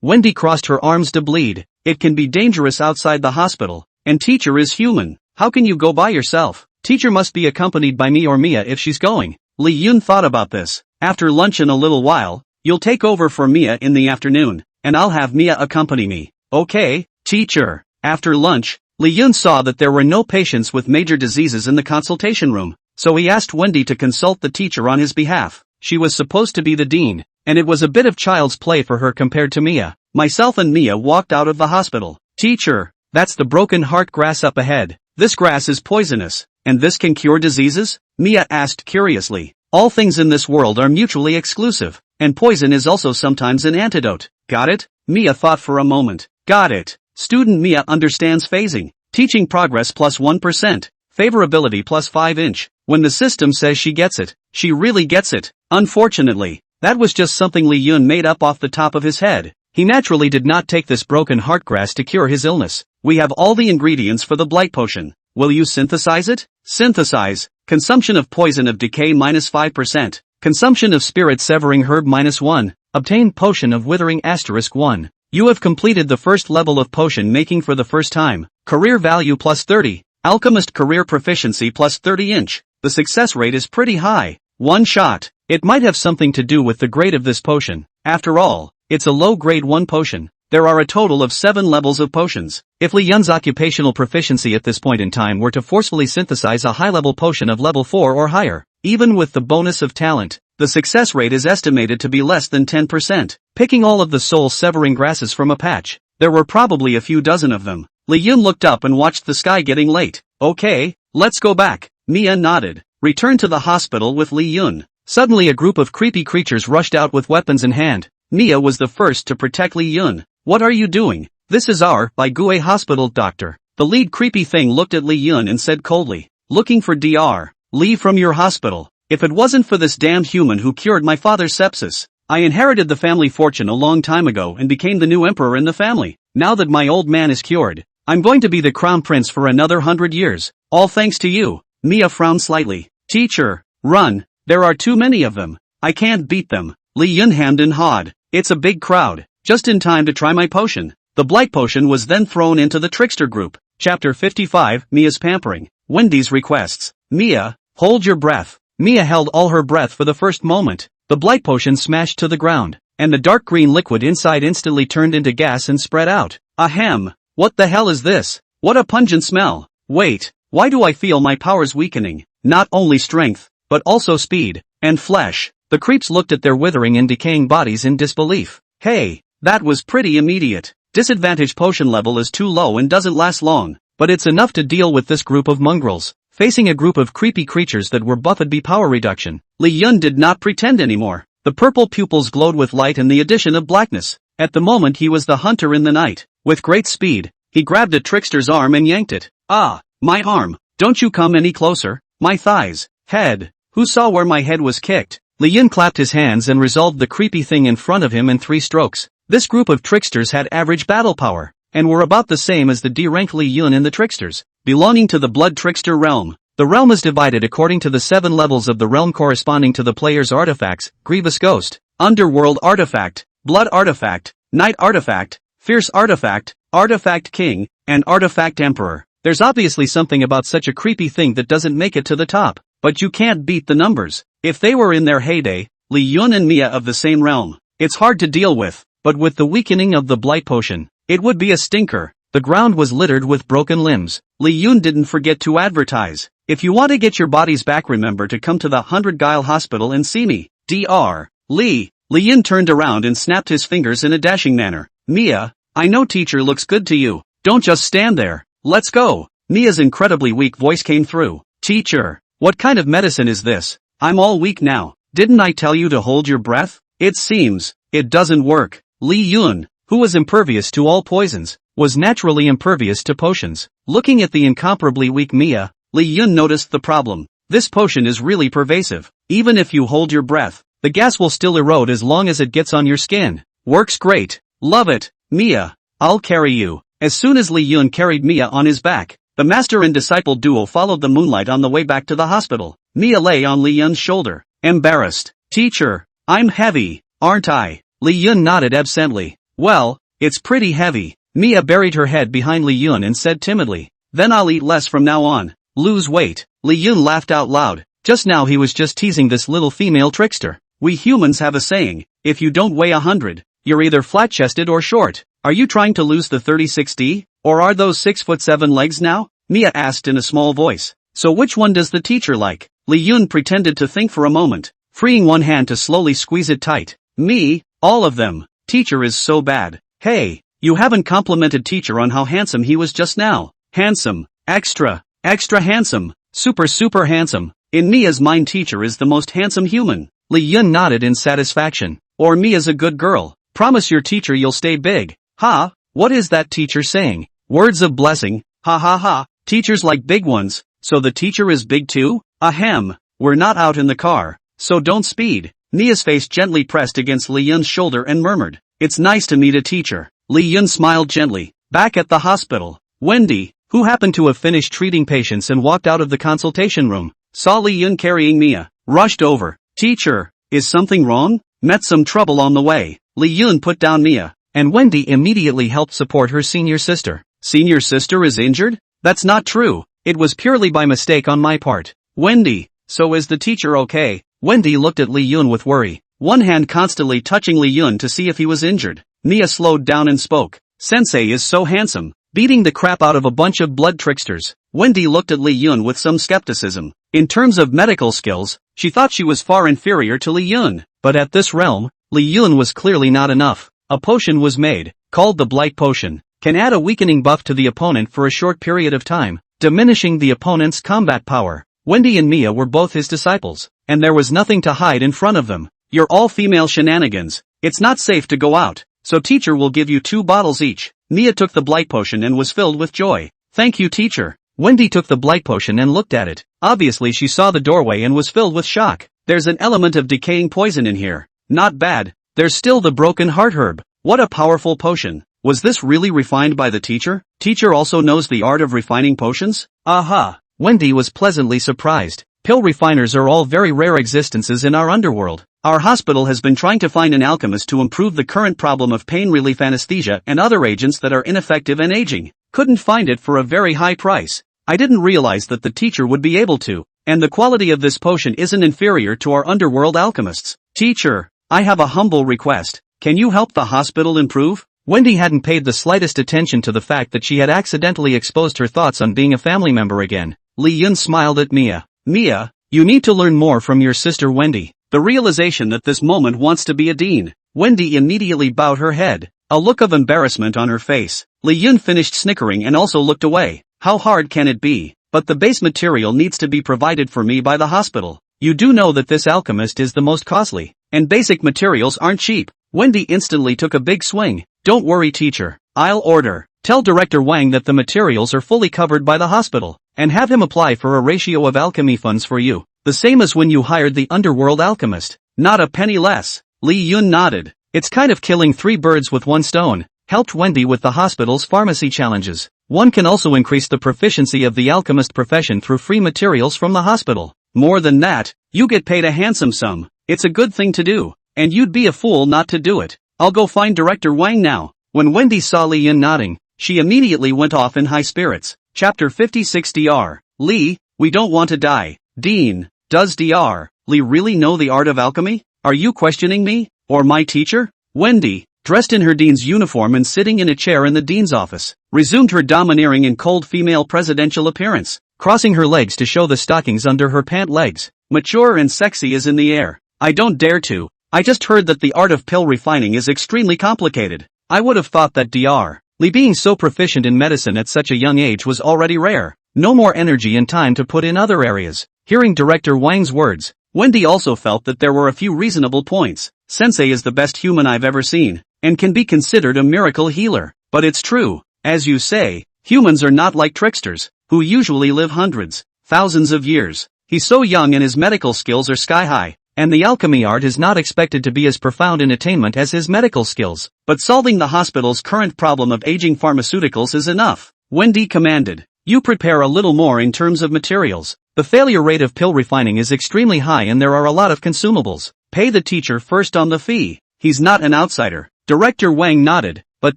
Wendy crossed her arms to bleed. It can be dangerous outside the hospital, and teacher is human. How can you go by yourself? Teacher must be accompanied by me or Mia if she's going. Li Yun thought about this. After lunch in a little while, you'll take over for Mia in the afternoon, and I'll have Mia accompany me. Okay, teacher. After lunch, Li Yun saw that there were no patients with major diseases in the consultation room, so he asked Wendy to consult the teacher on his behalf. She was supposed to be the dean, and it was a bit of child's play for her compared to Mia. Myself and Mia walked out of the hospital. Teacher, that's the broken heart grass up ahead. This grass is poisonous, and this can cure diseases? Mia asked curiously. All things in this world are mutually exclusive, and poison is also sometimes an antidote. Got it? Mia thought for a moment. Got it. Student Mia understands phasing. Teaching progress plus 1%. Favorability plus 5 inch. When the system says she gets it, she really gets it. Unfortunately, that was just something Li Yun made up off the top of his head. He naturally did not take this broken heart grass to cure his illness. We have all the ingredients for the blight potion. Will you synthesize it? Synthesize. Consumption of poison of decay minus 5%. Consumption of spirit severing herb minus 1. Obtain potion of withering asterisk 1. You have completed the first level of potion making for the first time. Career value plus 30. Alchemist career proficiency plus 30 inch. The success rate is pretty high. One shot. It might have something to do with the grade of this potion. After all, it's a low grade 1 potion. There are a total of 7 levels of potions. If Li Yun's occupational proficiency at this point in time were to forcefully synthesize a high-level potion of level 4 or higher, even with the bonus of talent, the success rate is estimated to be less than 10%. Picking all of the soul-severing grasses from a patch, there were probably a few dozen of them. Li Yun looked up and watched the sky getting late. Okay, let's go back. Mia nodded. Return to the hospital with Li Yun. Suddenly a group of creepy creatures rushed out with weapons in hand. Mia was the first to protect Li Yun. What are you doing? This is our Gue hospital doctor. The lead creepy thing looked at Li Yun and said coldly. Looking for Dr. Leave from your hospital. If it wasn't for this damned human who cured my father's sepsis, I inherited the family fortune a long time ago and became the new emperor in the family. Now that my old man is cured, I'm going to be the crown prince for another 100 years. All thanks to you. Mia frowned slightly. Teacher, run. There are too many of them. I can't beat them. Li Yun hemmed and hawed. It's a big crowd. Just in time to try my potion. The blight potion was then thrown into the trickster group. Chapter 55, Mia's pampering. Wendy's requests. Mia, hold your breath. Mia held all her breath for the first moment. The blight potion smashed to the ground, and the dark green liquid inside instantly turned into gas and spread out. Ahem. What the hell is this? What a pungent smell. Wait, why do I feel my powers weakening? Not only strength, but also speed, and flesh. The creeps looked at their withering and decaying bodies in disbelief. Hey, that was pretty immediate. Disadvantage potion level is too low and doesn't last long, but it's enough to deal with this group of mongrels. Facing a group of creepy creatures that were buffed by power reduction, Li Yun did not pretend anymore. The purple pupils glowed with light and the addition of blackness. At the moment he was the hunter in the night. With great speed, he grabbed a trickster's arm and yanked it. Ah, my arm. Don't you come any closer. My thighs. Head. Who saw where my head was kicked? Li Yun clapped his hands and resolved the creepy thing in front of him in 3 strokes. This group of tricksters had average battle power, and were about the same as the D-rank Li Yun and the tricksters, belonging to the blood trickster realm. The realm is divided according to the 7 levels of the realm corresponding to the player's artifacts: Grievous Ghost, Underworld Artifact, Blood Artifact, Knight Artifact, Fierce Artifact, Artifact King, and Artifact Emperor. There's obviously something about such a creepy thing that doesn't make it to the top, but you can't beat the numbers. If they were in their heyday, Lee Yun and Mia of the same realm, it's hard to deal with, but with the weakening of the Blight Potion, it would be a stinker. The ground was littered with broken limbs. Lee Yun didn't forget to advertise. If you want to get your bodies back, remember to come to the 100 Guile Hospital and see me. Dr. Lee. Lee Yun turned around and snapped his fingers in a dashing manner. Mia, I know teacher looks good to you. Don't just stand there. Let's go. Mia's incredibly weak voice came through. Teacher, what kind of medicine is this? I'm all weak now. Didn't I tell you to hold your breath? It seems it doesn't work. Lee Yun, who was impervious to all poisons, was naturally impervious to potions. Looking at the incomparably weak Mia, Lee Yun noticed the problem. This potion is really pervasive. Even if you hold your breath, the gas will still erode as long as it gets on your skin. Works great. Love it. Mia, I'll carry you. As soon as Lee Yun carried Mia on his back, the master and disciple duo followed the moonlight on the way back to the hospital. Mia lay on Lee Yun's shoulder, embarrassed. Teacher, I'm heavy, aren't I? Lee Yun nodded absently. Well, it's pretty heavy. Mia buried her head behind Lee Yun and said timidly, then I'll eat less from now on. Lose weight. Lee Yun laughed out loud. Just now he was just teasing this little female trickster. We humans have a saying, if you don't weigh 100, you're either flat-chested or short. Are you trying to lose the 30-60? Or are those 6'7" legs now? Mia asked in a small voice. So which one does the teacher like? Lee Yun pretended to think for a moment, freeing one hand to slowly squeeze it tight. Me? All of them. Teacher is so bad. Hey, you haven't complimented teacher on how handsome he was just now. Handsome. Extra handsome. Super handsome. In Mia's mind teacher is the most handsome human. Lee Yun nodded in satisfaction. Or Mia's a good girl. Promise your teacher you'll stay big. Ha, what is that teacher saying? Words of blessing. Ha ha ha. Teachers like big ones, so the teacher is big too? Ahem. We're not out in the car, so don't speed. Mia's face gently pressed against Lee Yun's shoulder and murmured, it's nice to meet a teacher. Lee Yun smiled gently. Back at the hospital, Wendy, who happened to have finished treating patients and walked out of the consultation room, saw Lee Yun carrying Mia, rushed over. Teacher, is something wrong? Met some trouble on the way. Lee Yun put down Mia, and Wendy immediately helped support her senior sister. Senior sister is injured? That's not true. It was purely by mistake on my part. Wendy, so is the teacher okay? Wendy looked at Lee Yun with worry, one hand constantly touching Lee Yun to see if he was injured. Mia slowed down and spoke. Sensei is so handsome, beating the crap out of a bunch of blood tricksters. Wendy looked at Lee Yun with some skepticism. In terms of medical skills, she thought she was far inferior to Lee Yun. But at this realm, Lee Yun was clearly not enough. A potion was made, called the Blight Potion, can add a weakening buff to the opponent for a short period of time, diminishing the opponent's combat power. Wendy and Mia were both his disciples, and there was nothing to hide in front of them. You're all female shenanigans. It's not safe to go out, so teacher will give you 2 bottles each. Mia took the Blight Potion and was filled with joy. Thank you, teacher. Wendy took the Blight Potion and looked at it. Obviously she saw the doorway and was filled with shock. There's an element of decaying poison in here. Not bad. There's still the broken heart herb. What a powerful potion. Was this really refined by the teacher? Teacher also knows the art of refining potions? Aha! Wendy was pleasantly surprised. Pill refiners are all very rare existences in our underworld. Our hospital has been trying to find an alchemist to improve the current problem of pain relief anesthesia and other agents that are ineffective and aging. Couldn't find it for a very high price. I didn't realize that the teacher would be able to, and the quality of this potion isn't inferior to our underworld alchemists. Teacher, I have a humble request. Can you help the hospital improve? Wendy hadn't paid the slightest attention to the fact that she had accidentally exposed her thoughts on being a family member again. Lee Yun smiled at Mia. Mia, you need to learn more from your sister Wendy. The realization that this moment wants to be a dean. Wendy immediately bowed her head, a look of embarrassment on her face. Lee Yun finished snickering and also looked away. How hard can it be? But the base material needs to be provided for me by the hospital. You do know that this alchemist is the most costly, and basic materials aren't cheap. Wendy instantly took a big swing. Don't worry, teacher. I'll order. Tell Director Wang that the materials are fully covered by the hospital, and have him apply for a ratio of alchemy funds for you, the same as when you hired the underworld alchemist. Not a penny less. Lee Yun nodded. It's kind of killing 3 birds with 1 stone. Helped Wendy with the hospital's pharmacy challenges. One can also increase the proficiency of the alchemist profession through free materials from the hospital. More than that, you get paid a handsome sum. It's a good thing to do, and you'd be a fool not to do it. I'll go find Director Wang now. When Wendy saw Li Yun nodding, she immediately went off in high spirits. Chapter 56 Dr. Li, we don't want to die. Dean, does Dr. Li really know the art of alchemy? Are you questioning me? Or my teacher? Wendy, dressed in her dean's uniform and sitting in a chair in the dean's office, resumed her domineering and cold female presidential appearance, crossing her legs to show the stockings under her pant legs, mature and sexy as in the air. I don't dare to. I just heard that the art of pill refining is extremely complicated. I would have thought that Dr. Li being so proficient in medicine at such a young age was already rare. No more energy and time to put in other areas. Hearing Director Wang's words, Wendy also felt that there were a few reasonable points. Sensei is the best human I've ever seen, and can be considered a miracle healer. But it's true, as you say, humans are not like tricksters, who usually live hundreds, thousands of years. He's so young and his medical skills are sky high, and the alchemy art is not expected to be as profound in attainment as his medical skills. But solving the hospital's current problem of aging pharmaceuticals is enough. Wendy commanded. You prepare a little more in terms of materials. The failure rate of pill refining is extremely high and there are a lot of consumables. Pay the teacher first on the fee. He's not an outsider. Director Wang nodded, but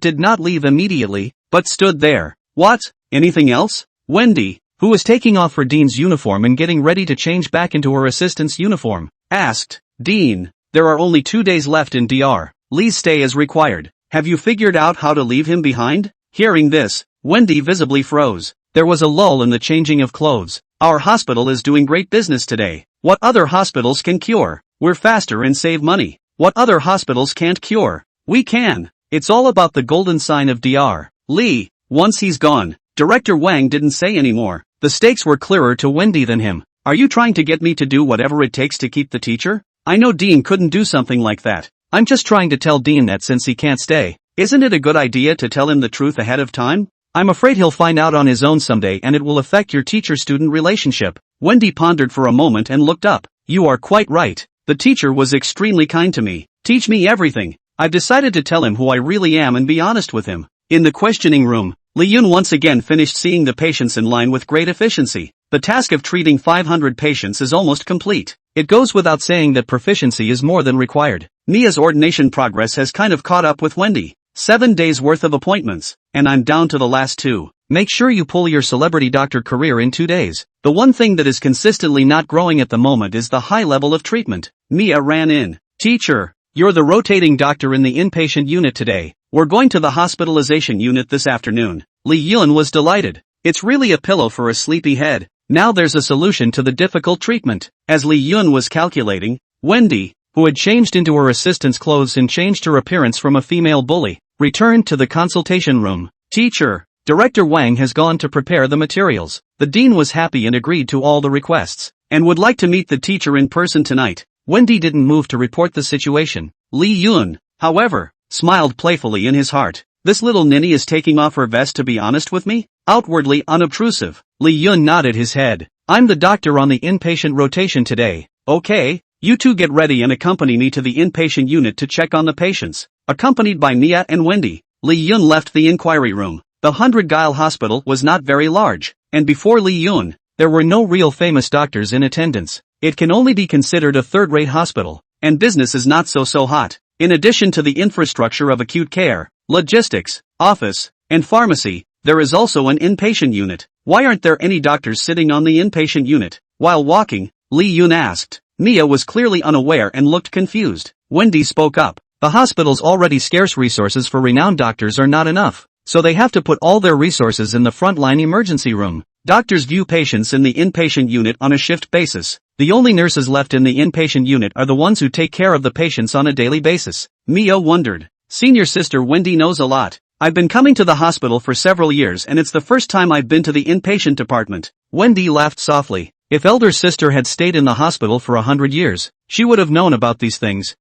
did not leave immediately, but stood there. What? Anything else? Wendy, who was taking off her dean's uniform and getting ready to change back into her assistant's uniform, asked, Dean, there are only 2 days left in Dr. Li's stay as required. Have you figured out how to leave him behind? Hearing this, Wendy visibly froze. There was a lull in the changing of clothes. Our hospital is doing great business today. What other hospitals can cure? We're faster and save money. What other hospitals can't cure? We can. It's all about the golden sign of Dr. Li. Once he's gone, Director Wang didn't say anymore. The stakes were clearer to Wendy than him. Are you trying to get me to do whatever it takes to keep the teacher? I know Dean couldn't do something like that. I'm just trying to tell Dean that since he can't stay, isn't it a good idea to tell him the truth ahead of time? I'm afraid he'll find out on his own someday and it will affect your teacher-student relationship. Wendy pondered for a moment and looked up. You are quite right. The teacher was extremely kind to me. Teach me everything. I've decided to tell him who I really am and be honest with him. In the questioning room, Li Yun once again finished seeing the patients in line with great efficiency. The task of treating 500 patients is almost complete. It goes without saying that proficiency is more than required. Mia's ordination progress has kind of caught up with Wendy. 7 days worth of appointments, and I'm down to the last 2. Make sure you pull your celebrity doctor career in 2 days. The one thing that is consistently not growing at the moment is the high level of treatment. Mia ran in. Teacher, you're the rotating doctor in the inpatient unit today. We're going to the hospitalization unit this afternoon. Li Yun was delighted. It's really a pillow for a sleepy head. Now there's a solution to the difficult treatment. As Li Yun was calculating, Wendy, who had changed into her assistant's clothes and changed her appearance from a female bully, returned to the consultation room. Teacher, Director Wang has gone to prepare the materials. The dean was happy and agreed to all the requests, and would like to meet the teacher in person tonight. Wendy didn't move to report the situation. Li Yun, however, smiled playfully in his heart. This little ninny is taking off her vest to be honest with me? Outwardly unobtrusive, Li Yun nodded his head. I'm the doctor on the inpatient rotation today. Okay, you two get ready and accompany me to the inpatient unit to check on the patients. Accompanied by Mia and Wendy, Li Yun left the inquiry room. The 100 Guile Hospital was not very large, and before Li Yun, there were no real famous doctors in attendance. It can only be considered a third-rate hospital, and business is not so hot. In addition to the infrastructure of acute care, logistics, office, and pharmacy, there is also an inpatient unit. Why aren't there any doctors sitting on the inpatient unit? While walking, Li Yun asked. Mia was clearly unaware and looked confused. Wendy spoke up. The hospital's already scarce resources for renowned doctors are not enough, so they have to put all their resources in the frontline emergency room. Doctors view patients in the inpatient unit on a shift basis. The only nurses left in the inpatient unit are the ones who take care of the patients on a daily basis. Mia wondered. Senior sister Wendy knows a lot. I've been coming to the hospital for several years and it's the first time I've been to the inpatient department. Wendy laughed softly. If elder sister had stayed in the hospital for 100 years, she would have known about these things.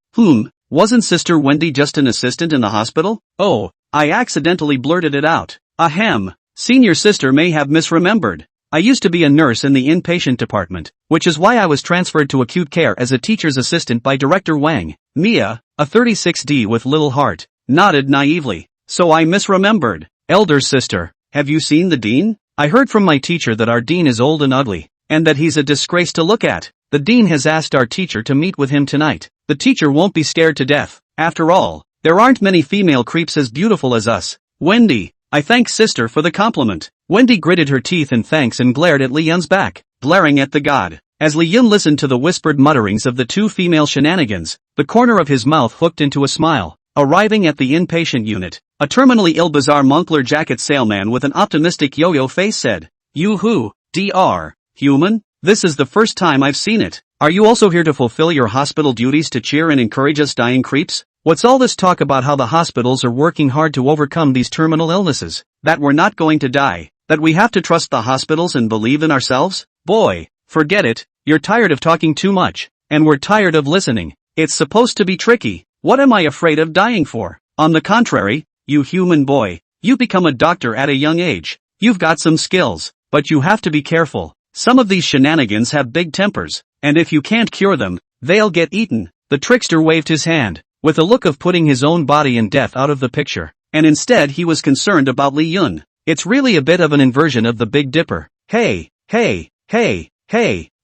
Wasn't Sister Wendy just an assistant in the hospital? Oh, I accidentally blurted it out. Ahem. Senior sister may have misremembered. I used to be a nurse in the inpatient department, which is why I was transferred to acute care as a teacher's assistant by Director Wang. Mia, a 36D with little heart, nodded naively. So I misremembered. Elder sister, have you seen the dean? I heard from my teacher that our dean is old and ugly, and that he's a disgrace to look at. The dean has asked our teacher to meet with him tonight. The teacher won't be scared to death. After all, There aren't many female creeps as beautiful as us. Wendy, I thank sister for the compliment. Wendy gritted her teeth in thanks and glared at Li Yun's back, glaring at the god. As Li Yun listened to the whispered mutterings of the two female shenanigans, the corner of his mouth hooked into a smile. Arriving at the inpatient unit, a terminally ill bizarre Moncler jacket salesman with an optimistic yo-yo face said, "Yoo-hoo, Dr. Human? This is the first time I've seen it. Are you also here to fulfill your hospital duties to cheer and encourage us dying creeps? What's all this talk about how the hospitals are working hard to overcome these terminal illnesses? That we're not going to die? That we have to trust the hospitals and believe in ourselves? Boy, forget it. You're tired of talking too much, and we're tired of listening. It's supposed to be tricky. What am I afraid of dying for? On the contrary, you human boy, you become a doctor at a young age. You've got some skills, but you have to be careful. Some of these shenanigans have big tempers, and if you can't cure them, they'll get eaten." The trickster waved his hand, with a look of putting his own body and death out of the picture, and instead he was concerned about Li Yun. It's really a bit of an inversion of the Big Dipper. Hey,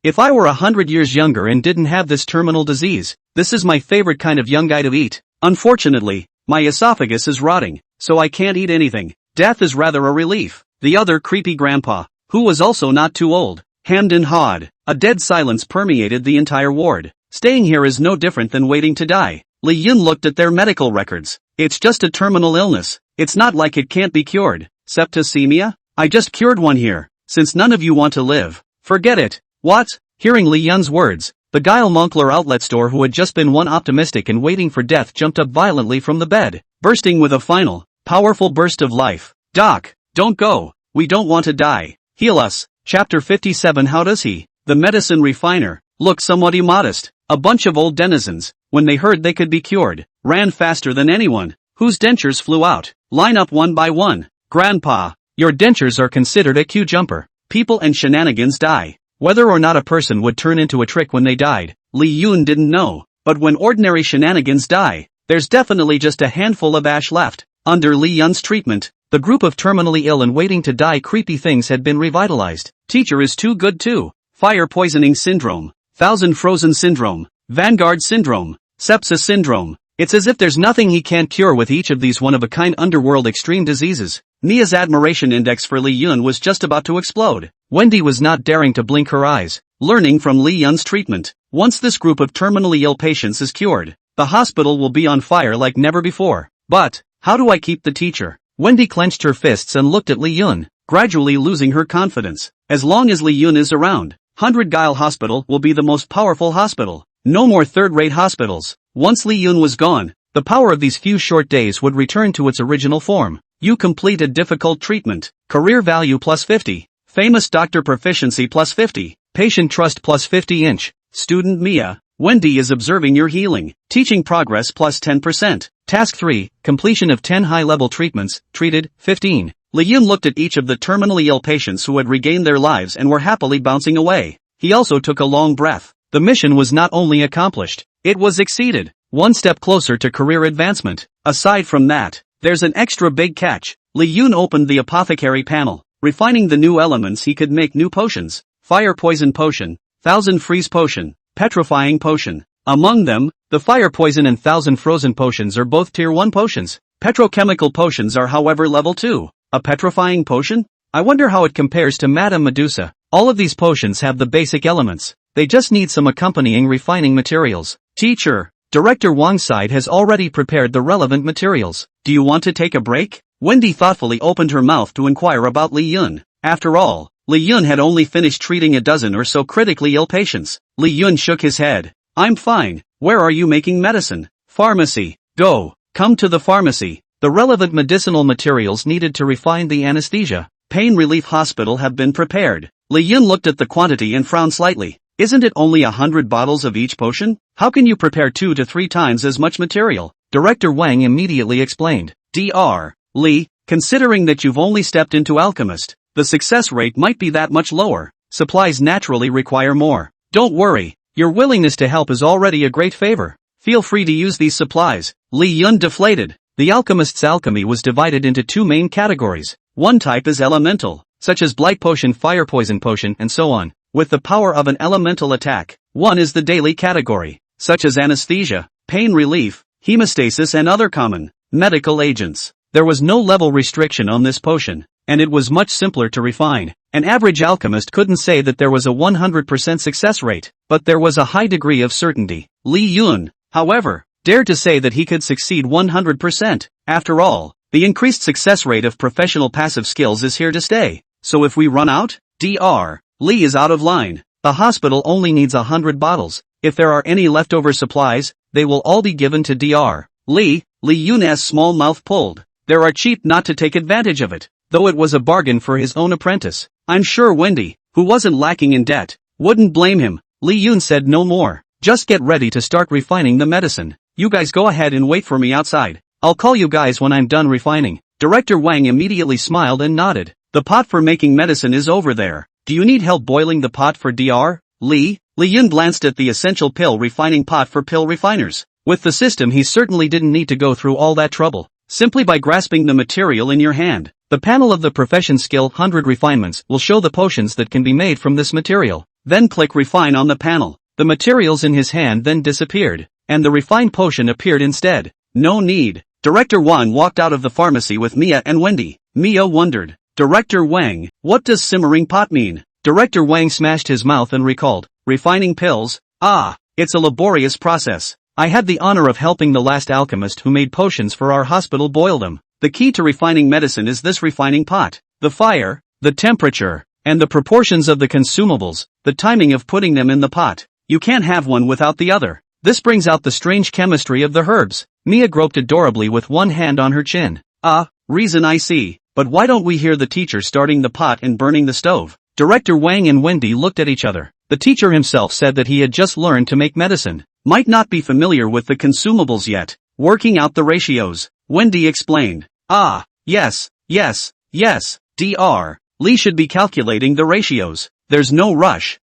if I were 100 years younger and didn't have this terminal disease, this is my favorite kind of young guy to eat. Unfortunately, my esophagus is rotting, so I can't eat anything. Death is rather a relief. The other creepy grandpa, who was also not too old, hemmed and hawed. A dead silence permeated the entire ward. Staying here is no different than waiting to die. Li Yun looked at their medical records. It's just a terminal illness. It's not like it can't be cured. Septicemia? I just cured one here, since none of you want to live. Forget it. What? Hearing Li Yun's words, the Guile Moncler outlet store who had just been one optimistic and waiting for death jumped up violently from the bed, bursting with a final, powerful burst of life. Doc, don't go. We don't want to die. Heal us. Chapter 57. How does he, the medicine refiner, look somewhat immodest? A bunch of old denizens, when they heard they could be cured, ran faster than anyone, whose dentures flew out. Line up one by one. Grandpa, your dentures are considered a queue jumper. People and shenanigans die. Whether or not a person would turn into a trick when they died, Li Yun didn't know, but when ordinary shenanigans die, there's definitely just a handful of ash left. Under Li Yun's treatment, the group of terminally ill and waiting to die creepy things had been revitalized. Teacher is too good too. Fire poisoning syndrome, thousand frozen syndrome, vanguard syndrome, sepsis syndrome. It's as if there's nothing he can't cure with each of these one-of-a-kind underworld extreme diseases. Nia's admiration index for Li Yun was just about to explode. Wendy was not daring to blink her eyes, learning from Li Yun's treatment. Once this group of terminally ill patients is cured, the hospital will be on fire like never before. But, how do I keep the teacher? Wendy clenched her fists and looked at Li Yun, gradually losing her confidence. As long as Li Yun is around, 100 Guile Hospital will be the most powerful hospital. No more third-rate hospitals. Once Li Yun was gone, the power of these few short days would return to its original form. You complete a difficult treatment. Career value plus 50. Famous doctor proficiency plus 50. Patient trust plus 50 inch. Student Mia, Wendy is observing your healing. Teaching progress plus 10%. Task 3, completion of 10 high-level treatments, treated, 15. Li Yun looked at each of the terminally ill patients who had regained their lives and were happily bouncing away. He also took a long breath. The mission was not only accomplished, it was exceeded. One step closer to career advancement. Aside from that, there's an extra big catch. Li Yun opened the apothecary panel. Refining the new elements he could make new potions. Fire poison potion, thousand freeze potion, petrifying potion. Among them, the fire poison and thousand frozen potions are both tier 1 potions. Petrochemical potions are however level 2. A petrifying potion? I wonder how it compares to Madame Medusa. All of these potions have the basic elements. They just need some accompanying refining materials. Teacher, Director Wang's side has already prepared the relevant materials. Do you want to take a break? Wendy thoughtfully opened her mouth to inquire about Li Yun. After all, Li Yun had only finished treating a dozen or so critically ill patients. Li Yun shook his head. I'm fine. Where are you making medicine? Pharmacy. Go. Come to the pharmacy. The relevant medicinal materials needed to refine the anesthesia, pain relief hospital have been prepared. Li Yun looked at the quantity and frowned slightly. Isn't it only 100 bottles of each potion? How can you prepare 2 to 3 times as much material? Director Wang immediately explained. Dr. Li, considering that you've only stepped into alchemist, the success rate might be that much lower. Supplies naturally require more. Don't worry, your willingness to help is already a great favor. Feel free to use these supplies. Li Yun deflated. The alchemist's alchemy was divided into 2 main categories. One type is elemental, such as blight potion, fire poison potion, and so on, with the power of an elemental attack. One is the daily category, such as anesthesia, pain relief, hemostasis and other common medical agents. There was no level restriction on this potion, and it was much simpler to refine. An average alchemist couldn't say that there was a 100% success rate, but there was a high degree of certainty. Li Yun, however, dared to say that he could succeed 100%. After all, the increased success rate of professional passive skills is here to stay. So if we run out, Dr. Li is out of line. The hospital only needs 100 bottles. If there are any leftover supplies, they will all be given to Dr. Li. Li Yun's small mouth pulled. They are cheap not to take advantage of it, though it was a bargain for his own apprentice. I'm sure Wendy, who wasn't lacking in debt, wouldn't blame him. Li Yun said no more. Just get ready to start refining the medicine. You guys go ahead and wait for me outside. I'll call you guys when I'm done refining. Director Wang immediately smiled and nodded. The pot for making medicine is over there. Do you need help boiling the pot for Dr. Li? Li Yun glanced at the essential pill refining pot for pill refiners. With the system he certainly didn't need to go through all that trouble. Simply by grasping the material in your hand, the panel of the profession skill 100 refinements will show the potions that can be made from this material. Then click refine on the panel. The materials in his hand then disappeared, and the refined potion appeared instead. No need. Director Wang walked out of the pharmacy with Mia and Wendy. Mia wondered, Director Wang, what does simmering pot mean? Director Wang smashed his mouth and recalled, refining pills? Ah, it's a laborious process. I had the honor of helping the last alchemist who made potions for our hospital boil them. The key to refining medicine is this refining pot. The fire, the temperature, and the proportions of the consumables, the timing of putting them in the pot. You can't have one without the other. This brings out the strange chemistry of the herbs. Mia groped adorably with one hand on her chin. Reason I see. But why don't we hear the teacher starting the pot and burning the stove? Director Wang and Wendy looked at each other. The teacher himself said that he had just learned to make medicine. Might not be familiar with the consumables yet. Working out the ratios. Wendy explained. Yes. Dr. Li should be calculating the ratios. There's no rush.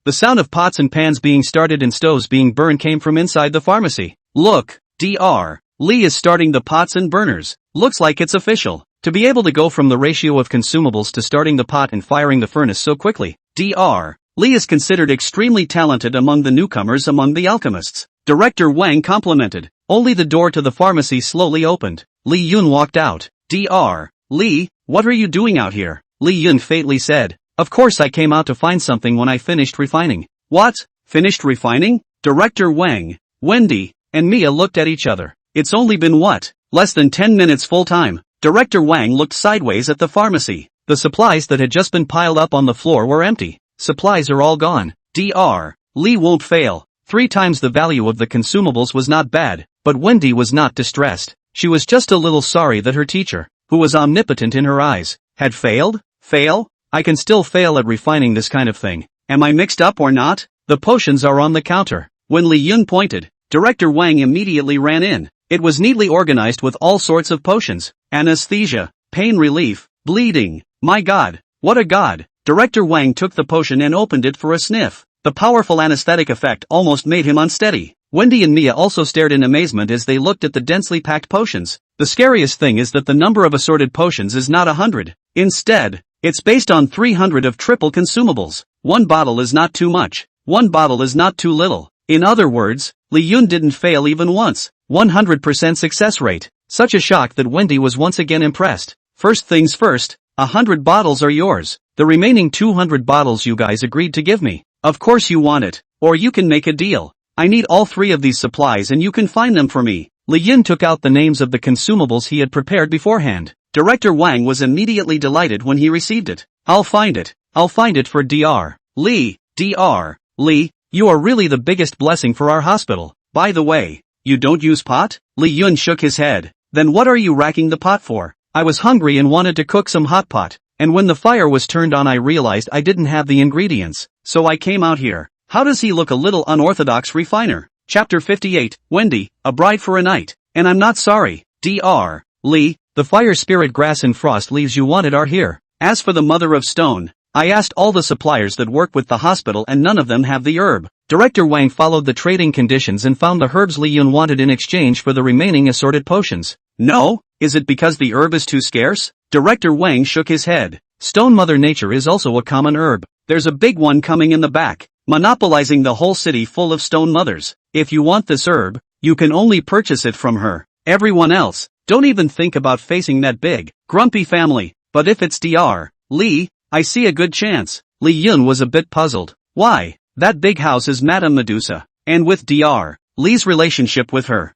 The sound of pots and pans being started and stoves being burned came from inside the pharmacy. Look, Dr. Li is starting the pots and burners. Looks like it's official. To be able to go from the ratio of consumables to starting the pot and firing the furnace so quickly, Dr. Li is considered extremely talented among the newcomers among the alchemists. Director Wang complimented. Only the door to the pharmacy slowly opened. Li Yun walked out. Dr. Li, what are you doing out here? Li Yun faintly said. Of course I came out to find something when I finished refining. What? Finished refining? Director Wang, Wendy, and Mia looked at each other. It's only been less than 10 minutes full time. Director Wang looked sideways at the pharmacy. The supplies that had just been piled up on the floor were empty. Supplies are all gone. Dr. Li won't fail. 3 times the value of the consumables was not bad, but Wendy was not distressed. She was just a little sorry that her teacher, who was omnipotent in her eyes, had failed? Fail? I can still fail at refining this kind of thing. Am I mixed up or not? The potions are on the counter. When Li Yun pointed, Director Wang immediately ran in. It was neatly organized with all sorts of potions. Anesthesia, pain relief, bleeding. My God, what a god. Director Wang took the potion and opened it for a sniff. The powerful anesthetic effect almost made him unsteady. Wendy and Mia also stared in amazement as they looked at the densely packed potions. The scariest thing is that the number of assorted potions is not 100. Instead, it's based on 300 of triple consumables. 1 bottle is not too much. 1 bottle is not too little. In other words, Li Yun didn't fail even once. 100% success rate. Such a shock that Wendy was once again impressed. First things first, 100 bottles are yours. The remaining 200 bottles you guys agreed to give me. Of course you want it, or you can make a deal. I need all 3 of these supplies and you can find them for me. Li Yun took out the names of the consumables he had prepared beforehand. Director Wang was immediately delighted when he received it. I'll find it for Dr. Li. Dr. Li, you are really the biggest blessing for our hospital. By the way, you don't use pot? Li Yun shook his head. Then what are you racking the pot for? I was hungry and wanted to cook some hot pot, and when the fire was turned on I realized I didn't have the ingredients, so I came out here. How does he look a little unorthodox refiner? Chapter 58, Wendy, a bride for a night, and I'm not sorry. Dr. Li, the fire spirit grass and frost leaves you wanted are here. As for the mother of stone, I asked all the suppliers that work with the hospital and none of them have the herb. Director Wang followed the trading conditions and found the herbs Li Yun wanted in exchange for the remaining assorted potions. No? Is it because the herb is too scarce? Director Wang shook his head. Stone Mother Nature is also a common herb. There's a big one coming in the back, monopolizing the whole city full of stone mothers. If you want this herb, You can only purchase it from her. Everyone else, don't even think about facing that big, grumpy family. But if it's Dr. Lee, I see a good chance. Lee Yun was a bit puzzled. Why? That big house is Madame Medusa. And with Dr. Lee's relationship with her.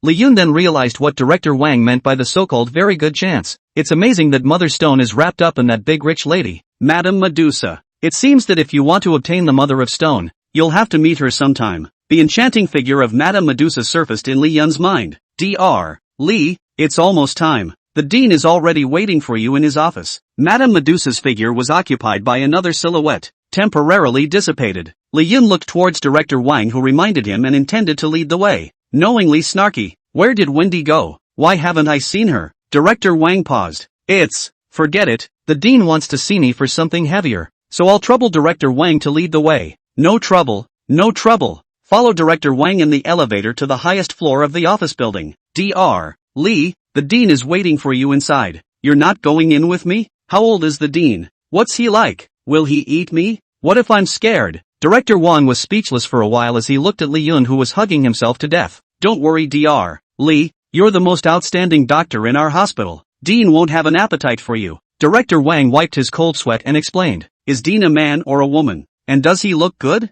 Lee Yun then realized what Director Wang meant by the so-called very good chance. It's amazing that Mother Stone is wrapped up in that big rich lady, Madame Medusa. It seems that if you want to obtain the Mother of Stone, you'll have to meet her sometime. The enchanting figure of Madame Medusa surfaced in Lee Yun's mind. Dr. Lee, it's almost time. The dean is already waiting for you in his office. Madame Medusa's figure was occupied by another silhouette, temporarily dissipated. Lee Yun looked towards Director Wang, who reminded him and intended to lead the way. Knowingly snarky. Where did Wendy go? Why haven't I seen her? Director Wang paused. Forget it. The dean wants to see me for something heavier. So I'll trouble Director Wang to lead the way. No trouble. Follow Director Wang in the elevator to the highest floor of the office building. Dr. Lee, the dean is waiting for you inside. You're not going in with me? How old is the dean? What's he like? Will he eat me? What if I'm scared? Director Wang was speechless for a while as he looked at Lee Yun, who was hugging himself to death. Don't worry, Dr. Lee, you're the most outstanding doctor in our hospital. Dean won't have an appetite for you. Director Wang wiped his cold sweat and explained. Is Dean a man or a woman? And does he look good?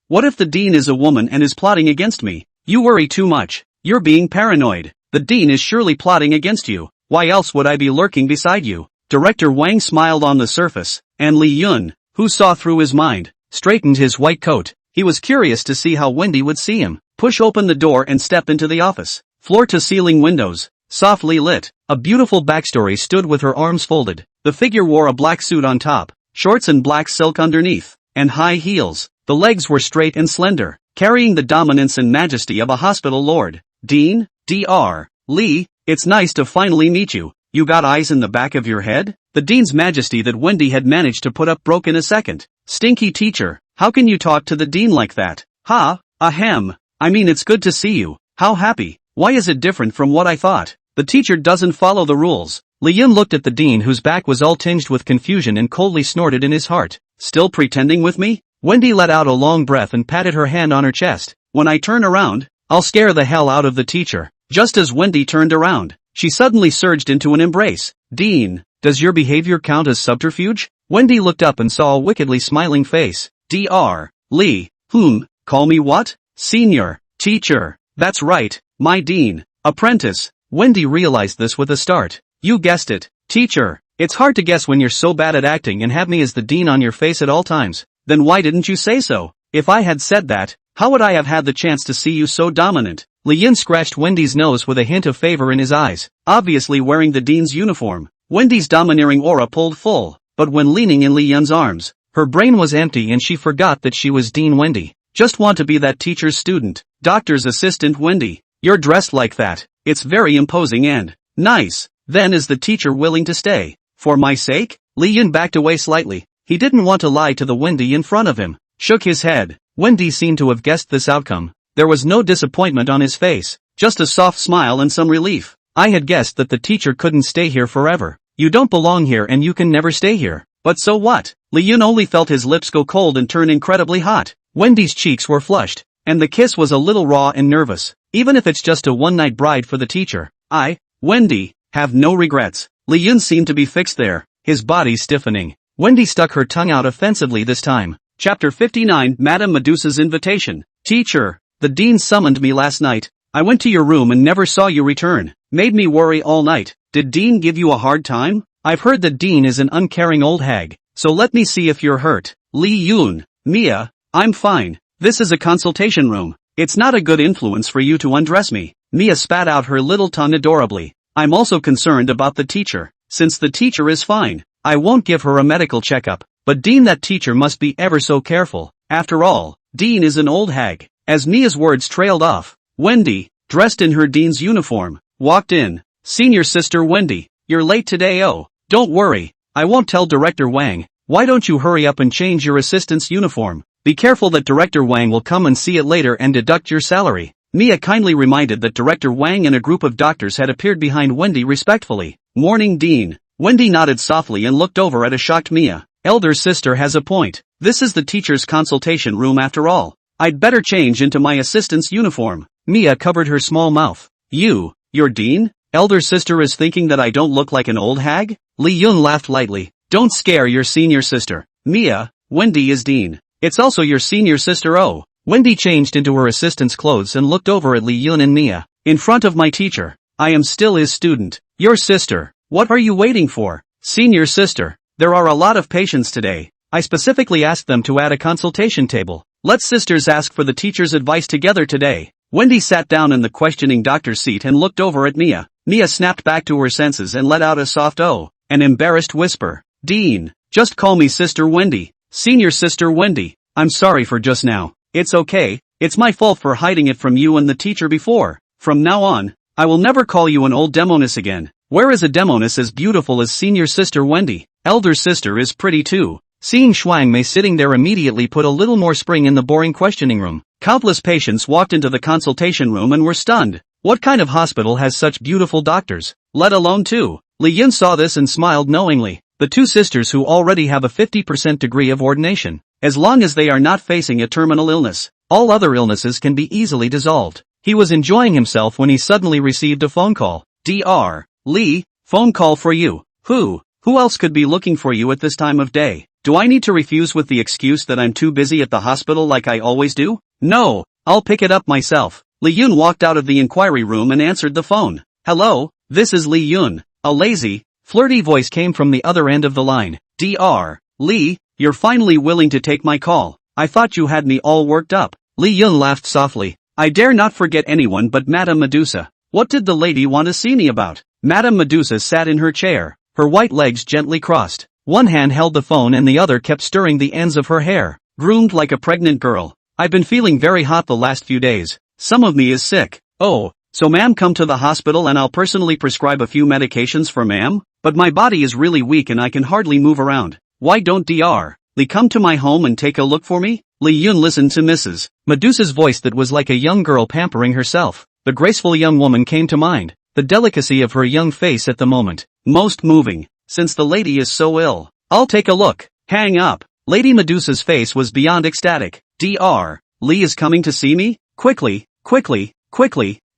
What if the dean is a woman and is plotting against me? You worry too much. You're being paranoid. The dean is surely plotting against you. Why else would I be lurking beside you? Director Wang smiled on the surface, and Lee Yun, who saw through his mind, straightened his white coat. He was curious to see how Wendy would see him. Push open the door and step into the office. Floor-to-ceiling windows, softly lit. A beautiful backstory stood with her arms folded. The figure wore a black suit on top, shorts and black silk underneath, and high heels. The legs were straight and slender, carrying the dominance and majesty of a hospital lord. Dean, Dr. Lee, it's nice to finally meet you. You got eyes in the back of your head? The dean's majesty that Wendy had managed to put up broke in a second. Stinky teacher, how can you talk to the dean like that? Ahem. I mean, it's good to see you. How happy. Why is it different from what I thought? The teacher doesn't follow the rules. Lee Yun looked at the dean, whose back was all tinged with confusion, and coldly snorted in his heart. Still pretending with me? Wendy let out a long breath and patted her hand on her chest. When I turn around, I'll scare the hell out of the teacher. Just as Wendy turned around, she suddenly surged into an embrace. Dean, does your behavior count as subterfuge? Wendy looked up and saw a wickedly smiling face. Dr. Lee, call me what? Senior, teacher. That's right, my dean. Apprentice. Wendy realized this with a start. You guessed it, teacher. It's hard to guess when you're so bad at acting and have me as the dean on your face at all times. Then why didn't you say so? If I had said that, how would I have had the chance to see you so dominant? Lee Yun scratched Wendy's nose with a hint of favor in his eyes, obviously wearing the dean's uniform. Wendy's domineering aura pulled full, but when leaning in Lee Yun's arms, her brain was empty and she forgot that she was Dean Wendy. Just want to be that teacher's student, doctor's assistant Wendy. You're dressed like that. It's very imposing and nice. Then is the teacher willing to stay? For my sake? Lee Yun backed away slightly. He didn't want to lie to the Wendy in front of him. Shook his head. Wendy seemed to have guessed this outcome. There was no disappointment on his face, just a soft smile and some relief. I had guessed that the teacher couldn't stay here forever. You don't belong here and you can never stay here. But so what? Lee Yun only felt his lips go cold and turn incredibly hot. Wendy's cheeks were flushed, and the kiss was a little raw and nervous. Even if it's just a one-night bride for the teacher, I, Wendy, have no regrets. Lee Yun seemed to be fixed there, his body stiffening. Wendy stuck her tongue out offensively this time. Chapter 59, Madame Medusa's Invitation. Teacher, the dean summoned me last night. I went to your room and never saw you return. Made me worry all night. Did Dean give you a hard time? I've heard that Dean is an uncaring old hag, so let me see if you're hurt. Lee Yun, Mia, I'm fine. This is a consultation room. It's not a good influence for you to undress me. Mia spat out her little tongue adorably. I'm also concerned about the teacher. Since the teacher is fine, I won't give her a medical checkup. But Dean, that teacher must be ever so careful. After all, Dean is an old hag. As Mia's words trailed off, Wendy, dressed in her dean's uniform, walked in. Senior sister Wendy, you're late today. Oh, don't worry. I won't tell Director Wang. Why don't you hurry up and change your assistant's uniform? Be careful that Director Wang will come and see it later and deduct your salary. Mia kindly reminded that Director Wang and a group of doctors had appeared behind Wendy respectfully. Morning, Dean. Wendy nodded softly and looked over at a shocked Mia. Elder sister has a point. This is the teacher's consultation room after all. I'd better change into my assistant's uniform. Mia covered her small mouth. You're Dean? Elder sister is thinking that I don't look like an old hag? Lee Yun laughed lightly. Don't scare your senior sister. Mia, Wendy is Dean. It's also your senior sister. Oh. Wendy changed into her assistant's clothes and looked over at Lee Yun and Mia. In front of my teacher. I am still his student. Your sister. What are you waiting for? Senior sister. There are a lot of patients today. I specifically asked them to add a consultation table. Let sisters ask for the teacher's advice together today. Wendy sat down in the questioning doctor's seat and looked over at Mia. Mia snapped back to her senses and let out a soft "oh," an embarrassed whisper. Dean, just call me Sister Wendy. Senior Sister Wendy. I'm sorry for just now. It's okay, it's my fault for hiding it from you and the teacher before. From now on, I will never call you an old demoness again. Where is a demoness as beautiful as Senior Sister Wendy? Elder sister is pretty too. Seeing Shuang Mei sitting there immediately put a little more spring in the boring questioning room. Countless patients walked into the consultation room and were stunned. What kind of hospital has such beautiful doctors? Let alone two. Li Yun saw this and smiled knowingly. The two sisters who already have a 50% degree of ordination. As long as they are not facing a terminal illness, all other illnesses can be easily dissolved. He was enjoying himself when he suddenly received a phone call. Dr. Lee, phone call for you. Who else could be looking for you at this time of day? Do I need to refuse with the excuse that I'm too busy at the hospital like I always do? No, I'll pick it up myself. Li Yun walked out of the inquiry room and answered the phone. Hello, this is Li Yun. A lazy, flirty voice came from the other end of the line. Dr. Lee, you're finally willing to take my call. I thought you had me all worked up. Li Yun laughed softly. I dare not forget anyone but Madame Medusa. What did the lady want to see me about? Madame Medusa sat in her chair, her white legs gently crossed. One hand held the phone and the other kept stirring the ends of her hair. Groomed like a pregnant girl. I've been feeling very hot the last few days. Some of me is sick. Oh, so ma'am come to the hospital and I'll personally prescribe a few medications for ma'am? But my body is really weak and I can hardly move around. Why don't Dr. Lee come to my home and take a look for me? Li Yun listened to Mrs. Medusa's voice that was like a young girl pampering herself. The graceful young woman came to mind. The delicacy of her young face at the moment. Most moving, since the lady is so ill. I'll take a look. Hang up. Lady Medusa's face was beyond ecstatic. Dr. Lee is coming to see me? Quickly,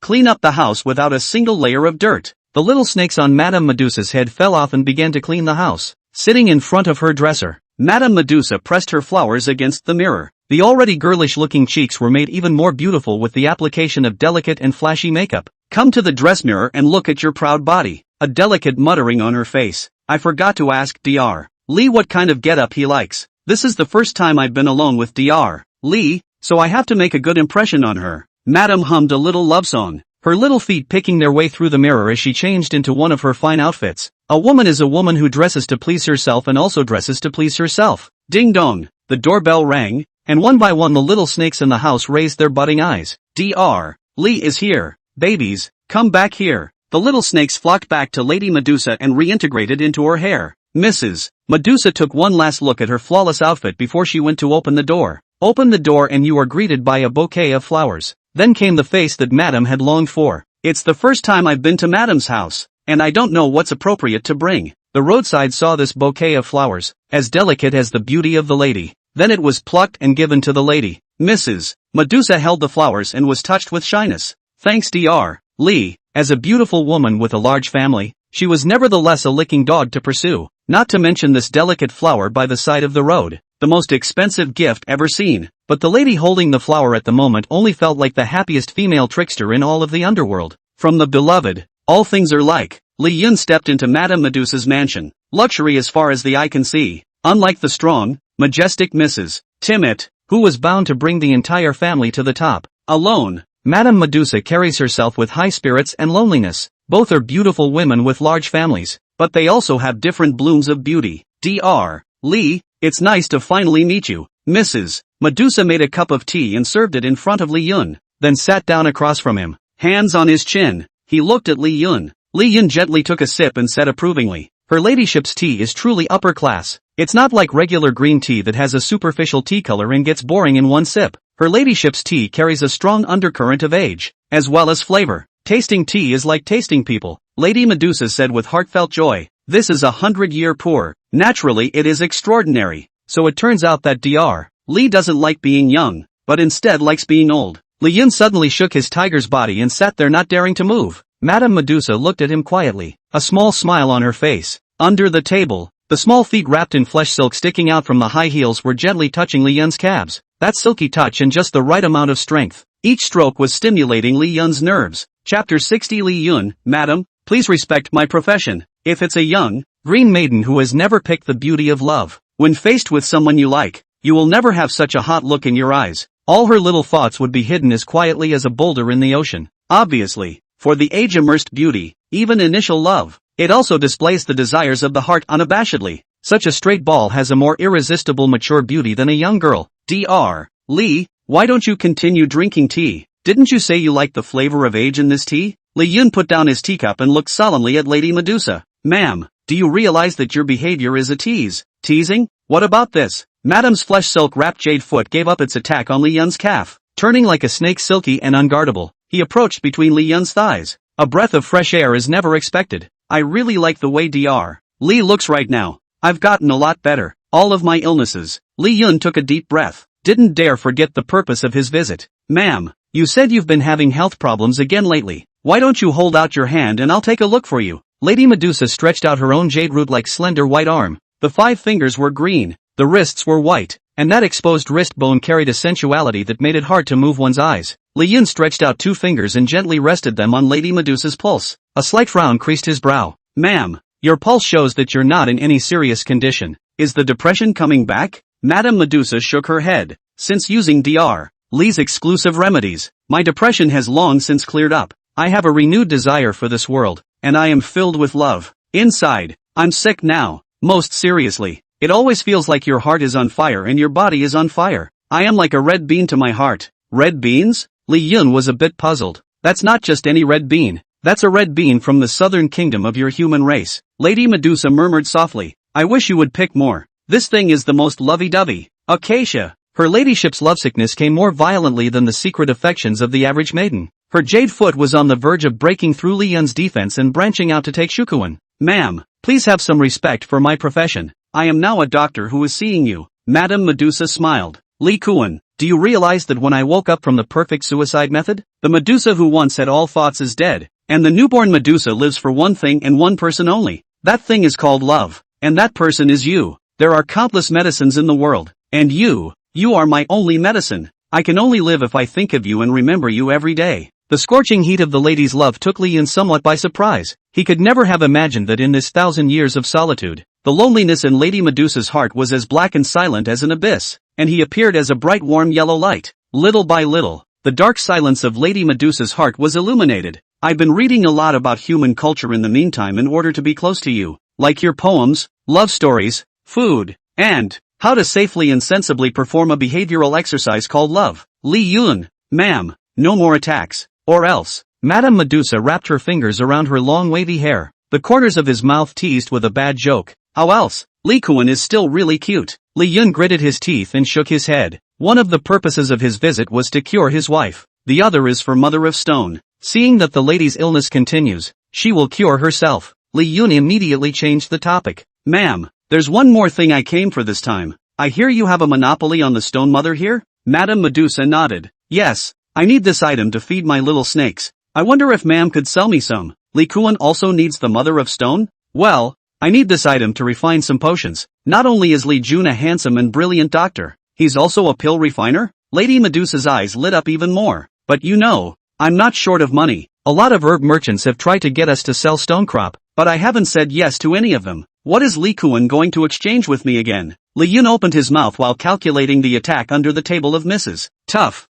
clean up the house without a single layer of dirt. The little snakes on Madame Medusa's head fell off and began to clean the house. Sitting in front of her dresser, Madame Medusa pressed her flowers against the mirror. The already girlish-looking cheeks were made even more beautiful with the application of delicate and flashy makeup. Come to the dress mirror and look at your proud body. A delicate muttering on her face. I forgot to ask Dr. Lee what kind of getup he likes. This is the first time I've been alone with Dr. Lee, so I have to make a good impression on her. Madame hummed a little love song, her little feet picking their way through the mirror as she changed into one of her fine outfits. A woman is a woman who dresses to please herself and also dresses to please herself. Ding dong, the doorbell rang, and one by one the little snakes in the house raised their budding eyes. Dr. Lee is here. Babies, come back here. The little snakes flocked back to Lady Medusa and reintegrated into her hair. Mrs. Medusa took one last look at her flawless outfit before she went to open the door. Open the door and you are greeted by a bouquet of flowers. Then came the face that Madame had longed for. It's the first time I've been to Madame's house, and I don't know what's appropriate to bring. The roadside saw this bouquet of flowers, as delicate as the beauty of the lady. Then it was plucked and given to the lady. Mrs. Medusa held the flowers and was touched with shyness. Thanks Dr. Lee. As a beautiful woman with a large family, she was nevertheless a licking dog to pursue. Not to mention this delicate flower by the side of the road. The most expensive gift ever seen. But the lady holding the flower at the moment only felt like the happiest female trickster in all of the underworld. From the beloved, all things are like. Li Yun stepped into Madame Medusa's mansion. Luxury as far as the eye can see. Unlike the strong, majestic Mrs. Timid, who was bound to bring the entire family to the top. Alone, Madame Medusa carries herself with high spirits and loneliness. Both are beautiful women with large families, but they also have different blooms of beauty. Dr. Lee, it's nice to finally meet you. Mrs. Medusa made a cup of tea and served it in front of Li Yun, then sat down across from him, hands on his chin. He looked at Li Yun. Li Yun gently took a sip and said approvingly, her ladyship's tea is truly upper class. It's not like regular green tea that has a superficial tea color and gets boring in one sip. Her ladyship's tea carries a strong undercurrent of age, as well as flavor. Tasting tea is like tasting people, Lady Medusa said with heartfelt joy. This is 100-year pour. Naturally it is extraordinary. So it turns out that Dr. Lee doesn't like being young, but instead likes being old. Li Yun suddenly shook his tiger's body and sat there not daring to move. Madame Medusa looked at him quietly, a small smile on her face. Under the table, the small feet wrapped in flesh silk sticking out from the high heels were gently touching Li Yun's calves. That silky touch and just the right amount of strength. Each stroke was stimulating Li Yun's nerves. Chapter 60. Li Yun, Madam, please respect my profession. If it's a young, green maiden who has never picked the beauty of love, when faced with someone you like, you will never have such a hot look in your eyes. All her little thoughts would be hidden as quietly as a boulder in the ocean. Obviously, for the age-immersed beauty, even initial love, it also displays the desires of the heart unabashedly. Such a straight ball has a more irresistible mature beauty than a young girl. Dr. Li, why don't you continue drinking tea? Didn't you say you liked the flavor of age in this tea? Li Yun put down his teacup and looked solemnly at Lady Medusa. Ma'am, do you realize that your behavior is a tease? Teasing? What about this? Madame's flesh silk wrapped jade foot gave up its attack on Li Yun's calf. Turning like a snake silky and unguardable, he approached between Li Yun's thighs. A breath of fresh air is never expected. I really like the way Dr. Li looks right now. I've gotten a lot better. All of my illnesses. Li Yun took a deep breath. Didn't dare forget the purpose of his visit. Ma'am, you said you've been having health problems again lately. Why don't you hold out your hand and I'll take a look for you? Lady Medusa stretched out her own jade root-like slender white arm. The 5 fingers were green, the wrists were white, and that exposed wrist bone carried a sensuality that made it hard to move one's eyes. Li Yun stretched out 2 fingers and gently rested them on Lady Medusa's pulse. A slight frown creased his brow. Ma'am, your pulse shows that you're not in any serious condition. Is the depression coming back? Madame Medusa shook her head. Since using Dr. Li's exclusive remedies, my depression has long since cleared up. I have a renewed desire for this world, and I am filled with love. Inside, I'm sick now. Most seriously, it always feels like your heart is on fire and your body is on fire. I am like a red bean to my heart. Red beans? Li Yun was a bit puzzled. That's not just any red bean. That's a red bean from the southern kingdom of your human race. Lady Medusa murmured softly. I wish you would pick more. This thing is the most lovey-dovey. Acacia. Her ladyship's lovesickness came more violently than the secret affections of the average maiden. Her jade foot was on the verge of breaking through Li Yun's defense and branching out to take Shukuan. Ma'am, please have some respect for my profession. I am now a doctor who is seeing you. Madame Medusa smiled. Li Kuan, do you realize that when I woke up from the perfect suicide method, the Medusa who once had all thoughts is dead, and the newborn Medusa lives for one thing and one person only. That thing is called love, and that person is you. There are countless medicines in the world, and you are my only medicine. I can only live if I think of you and remember you every day. The scorching heat of the lady's love took Li Yun somewhat by surprise. He could never have imagined that in this 1,000 years of solitude, the loneliness in Lady Medusa's heart was as black and silent as an abyss, and he appeared as a bright warm yellow light. Little by little, the dark silence of Lady Medusa's heart was illuminated. I've been reading a lot about human culture in the meantime in order to be close to you, like your poems, love stories, food, and how to safely and sensibly perform a behavioral exercise called love. Li Yun, ma'am, no more attacks. Or else. Madame Medusa wrapped her fingers around her long wavy hair. The corners of his mouth teased with a bad joke. How else? Li Kuan is still really cute. Li Yun gritted his teeth and shook his head. One of the purposes of his visit was to cure his wife. The other is for Mother of Stone. Seeing that the lady's illness continues, she will cure herself. Li Yun immediately changed the topic. Ma'am, there's one more thing I came for this time. I hear you have a monopoly on the Stone Mother here? Madame Medusa nodded. Yes. I need this item to feed my little snakes. I wonder if ma'am could sell me some. Li Kuan also needs the Mother of Stone? Well, I need this item to refine some potions. Not only is Li Jun a handsome and brilliant doctor, he's also a pill refiner? Lady Medusa's eyes lit up even more. But you know, I'm not short of money. A lot of herb merchants have tried to get us to sell stone crop, but I haven't said yes to any of them. What is Li Kuan going to exchange with me again? Li Yun opened his mouth while calculating the attack under the table of Mrs. Tough.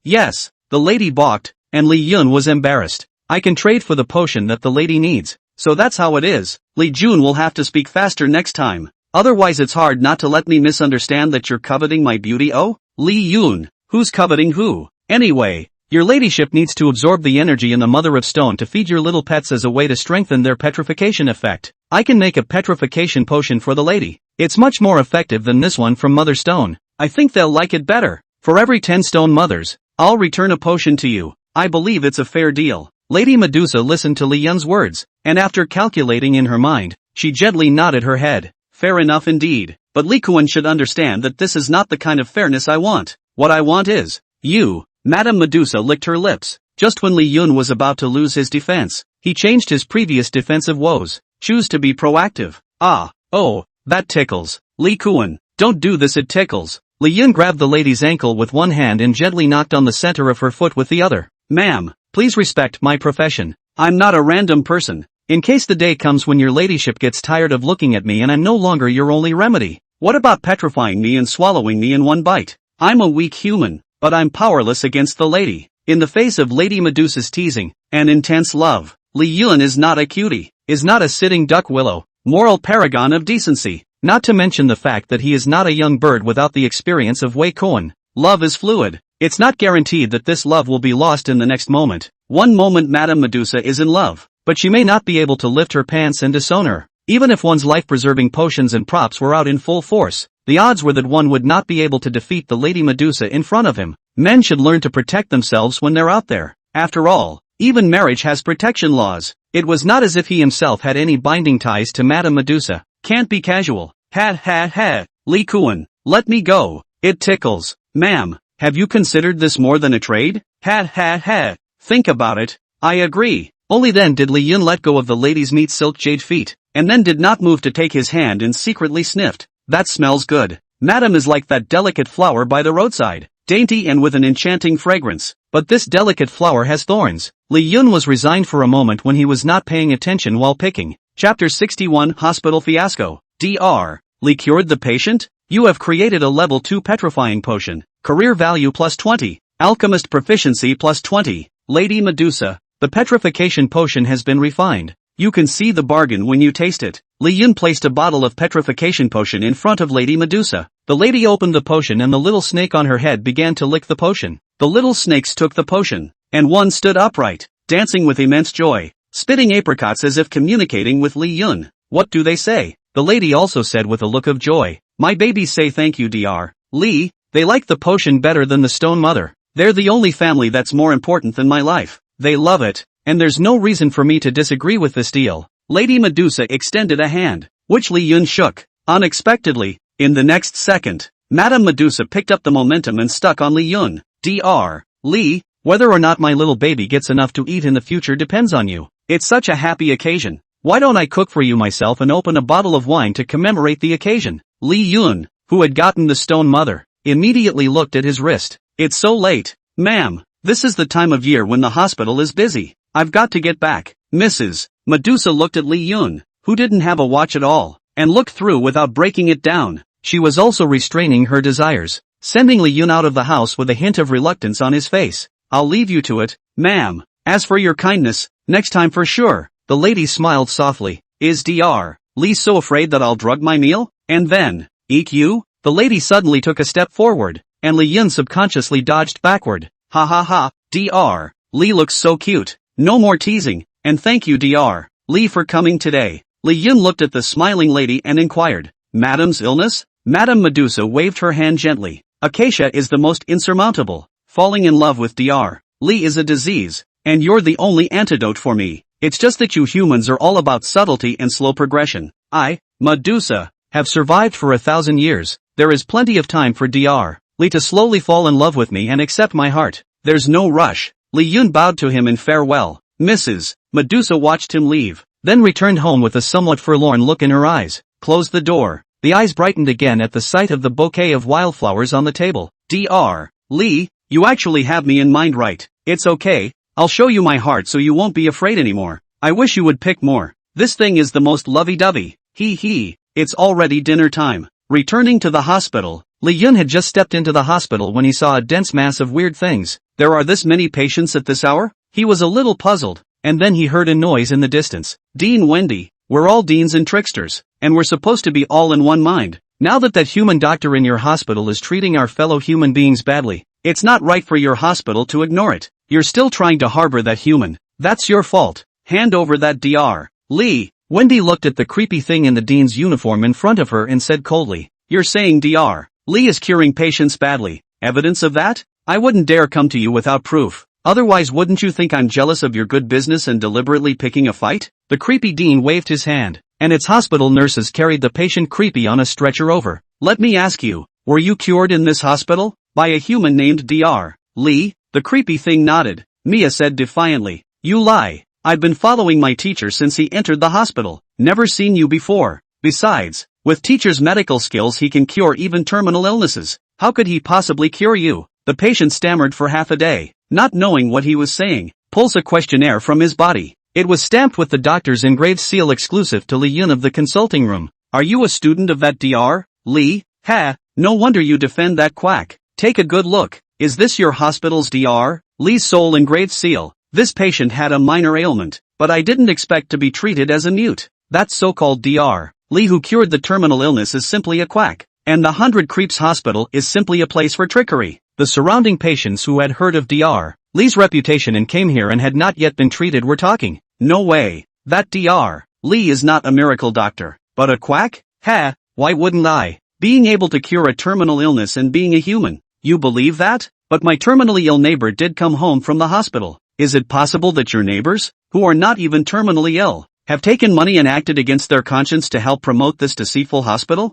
Yes, the lady balked, and Li Yun was embarrassed. I can trade for the potion that the lady needs, so that's how it is. Li Jun will have to speak faster next time. Otherwise it's hard not to let me misunderstand that you're coveting my beauty. Oh? Li Yun, who's coveting who? Anyway, your ladyship needs to absorb the energy in the Mother of Stone to feed your little pets as a way to strengthen their petrification effect. I can make a petrification potion for the lady. It's much more effective than this one from Mother Stone. I think they'll like it better. For every 10 stone mothers, I'll return a potion to you. I believe it's a fair deal. Lady Medusa listened to Li Yun's words, and after calculating in her mind, she gently nodded her head. Fair enough indeed, but Li Kuan should understand that this is not the kind of fairness I want. What I want is you. Madame Medusa licked her lips. Just when Li Yun was about to lose his defense, he changed his previous defensive woes. Choose to be proactive. Ah, oh, that tickles. Li Kuan, don't do this, it tickles. Li Yun grabbed the lady's ankle with one hand and gently knocked on the center of her foot with the other. Ma'am, please respect my profession. I'm not a random person. In case the day comes when your ladyship gets tired of looking at me and I'm no longer your only remedy. What about petrifying me and swallowing me in one bite? I'm a weak human, but I'm powerless against the lady. In the face of Lady Medusa's teasing and intense love, Li Yun is not a cutie, is not a sitting duck willow, moral paragon of decency, not to mention the fact that he is not a young bird without the experience of Wei Koan. Love is fluid. It's not guaranteed that this love will be lost in the next moment. One moment Madame Medusa is in love, but she may not be able to lift her pants and disown her. Even if one's life-preserving potions and props were out in full force, the odds were that one would not be able to defeat the Lady Medusa in front of him. Men should learn to protect themselves when they're out there. After all, even marriage has protection laws. It was not as if he himself had any binding ties to Madame Medusa. Can't be casual. Ha. Li Kuan, let me go. It tickles. Ma'am, have you considered this more than a trade? Ha. Think about it. I agree. Only then did Li Yun let go of the lady's meat silk jade feet, and then did not move to take his hand and secretly sniffed. That smells good. Madam is like that delicate flower by the roadside, dainty and with an enchanting fragrance, but this delicate flower has thorns. Li Yun was resigned for a moment when he was not paying attention while picking. Chapter 61 Hospital Fiasco. Dr. Li cured the patient? You have created a level 2 petrifying potion. Career value plus 20. Alchemist proficiency plus 20. Lady Medusa, the petrification potion has been refined. You can see the bargain when you taste it. Li Yun placed a bottle of petrification potion in front of Lady Medusa. The lady opened the potion and the little snake on her head began to lick the potion. The little snakes took the potion, and one stood upright, dancing with immense joy, spitting apricots as if communicating with Li Yun. What do they say? The lady also said with a look of joy. My babies say thank you, Dr. Li. They like the potion better than the stone mother. They're the only family that's more important than my life. They love it, and there's no reason for me to disagree with this deal. Lady Medusa extended a hand, which Li Yun shook. Unexpectedly, in the next second, Madame Medusa picked up the momentum and stuck on Li Yun. Dr. Li, whether or not my little baby gets enough to eat in the future depends on you. It's such a happy occasion. Why don't I cook for you myself and open a bottle of wine to commemorate the occasion? Li Yun, who had gotten the stone mother, immediately looked at his wrist. It's so late. Ma'am, this is the time of year when the hospital is busy. I've got to get back. Mrs. Medusa looked at Li Yun, who didn't have a watch at all, and looked through without breaking it down. She was also restraining her desires, sending Li Yun out of the house with a hint of reluctance on his face. I'll leave you to it, ma'am. As for your kindness, next time for sure. The lady smiled softly. Is Dr. Li so afraid that I'll drug my meal? And then, eat you? The lady suddenly took a step forward, and Li Yun subconsciously dodged backward. Ha. Dr. Li looks so cute. No more teasing, and thank you Dr. Li for coming today. Li Yun looked at the smiling lady and inquired, Madam's illness? Madame Medusa waved her hand gently. Acacia is the most insurmountable. Falling in love with Dr. Li is a disease, and you're the only antidote for me. It's just that you humans are all about subtlety and slow progression. I, Medusa, have survived for 1,000 years. There is plenty of time for Dr. Li to slowly fall in love with me and accept my heart. There's no rush. Li Yun bowed to him in farewell. Mrs. Medusa watched him leave, then returned home with a somewhat forlorn look in her eyes, closed the door. The eyes brightened again at the sight of the bouquet of wildflowers on the table. Dr. Li, you actually have me in mind right. It's okay. I'll show you my heart so you won't be afraid anymore. I wish you would pick more. This thing is the most lovey-dovey. He. It's already dinner time. Returning to the hospital, Li Yun had just stepped into the hospital when he saw a dense mass of weird things. There are this many patients at this hour? He was a little puzzled, and then he heard a noise in the distance. Dean Wendy, we're all deans and tricksters, and we're supposed to be all in one mind. Now that human doctor in your hospital is treating our fellow human beings badly, it's not right for your hospital to ignore it. You're still trying to harbor that human. That's your fault. Hand over that Dr. Li. Wendy looked at the creepy thing in the dean's uniform in front of her and said coldly, You're saying Dr. Li is curing patients badly. Evidence of that? I wouldn't dare come to you without proof. Otherwise wouldn't you think I'm jealous of your good business and deliberately picking a fight? The creepy dean waved his hand, and its hospital nurses carried the patient creepy on a stretcher over. Let me ask you, were you cured in this hospital? by a human named Dr. Lee? The creepy thing nodded. Mia said defiantly. You lie. I've been following my teacher since he entered the hospital. Never seen you before. Besides, with teacher's medical skills he can cure even terminal illnesses. How could he possibly cure you? The patient stammered for half a day, not knowing what he was saying. Pulls a questionnaire from his body. It was stamped with the doctor's engraved seal exclusive to Lee Yun of the consulting room. Are you a student of that Dr. Lee? Ha, no wonder you defend that quack. Take a good look. Is this your hospital's Dr. Lee's sole engraved seal? This patient had a minor ailment, but I didn't expect to be treated as a mute. That so-called Dr. Lee who cured the terminal illness is simply a quack, and the 100 Creeps Hospital is simply a place for trickery. The surrounding patients who had heard of Dr. Lee's reputation and came here and had not yet been treated were talking. No way. That Dr. Lee is not a miracle doctor, but a quack? Ha, why wouldn't I? Being able to cure a terminal illness and being a human. You believe that? But my terminally ill neighbor did come home from the hospital. Is it possible that your neighbors, who are not even terminally ill, have taken money and acted against their conscience to help promote this deceitful hospital?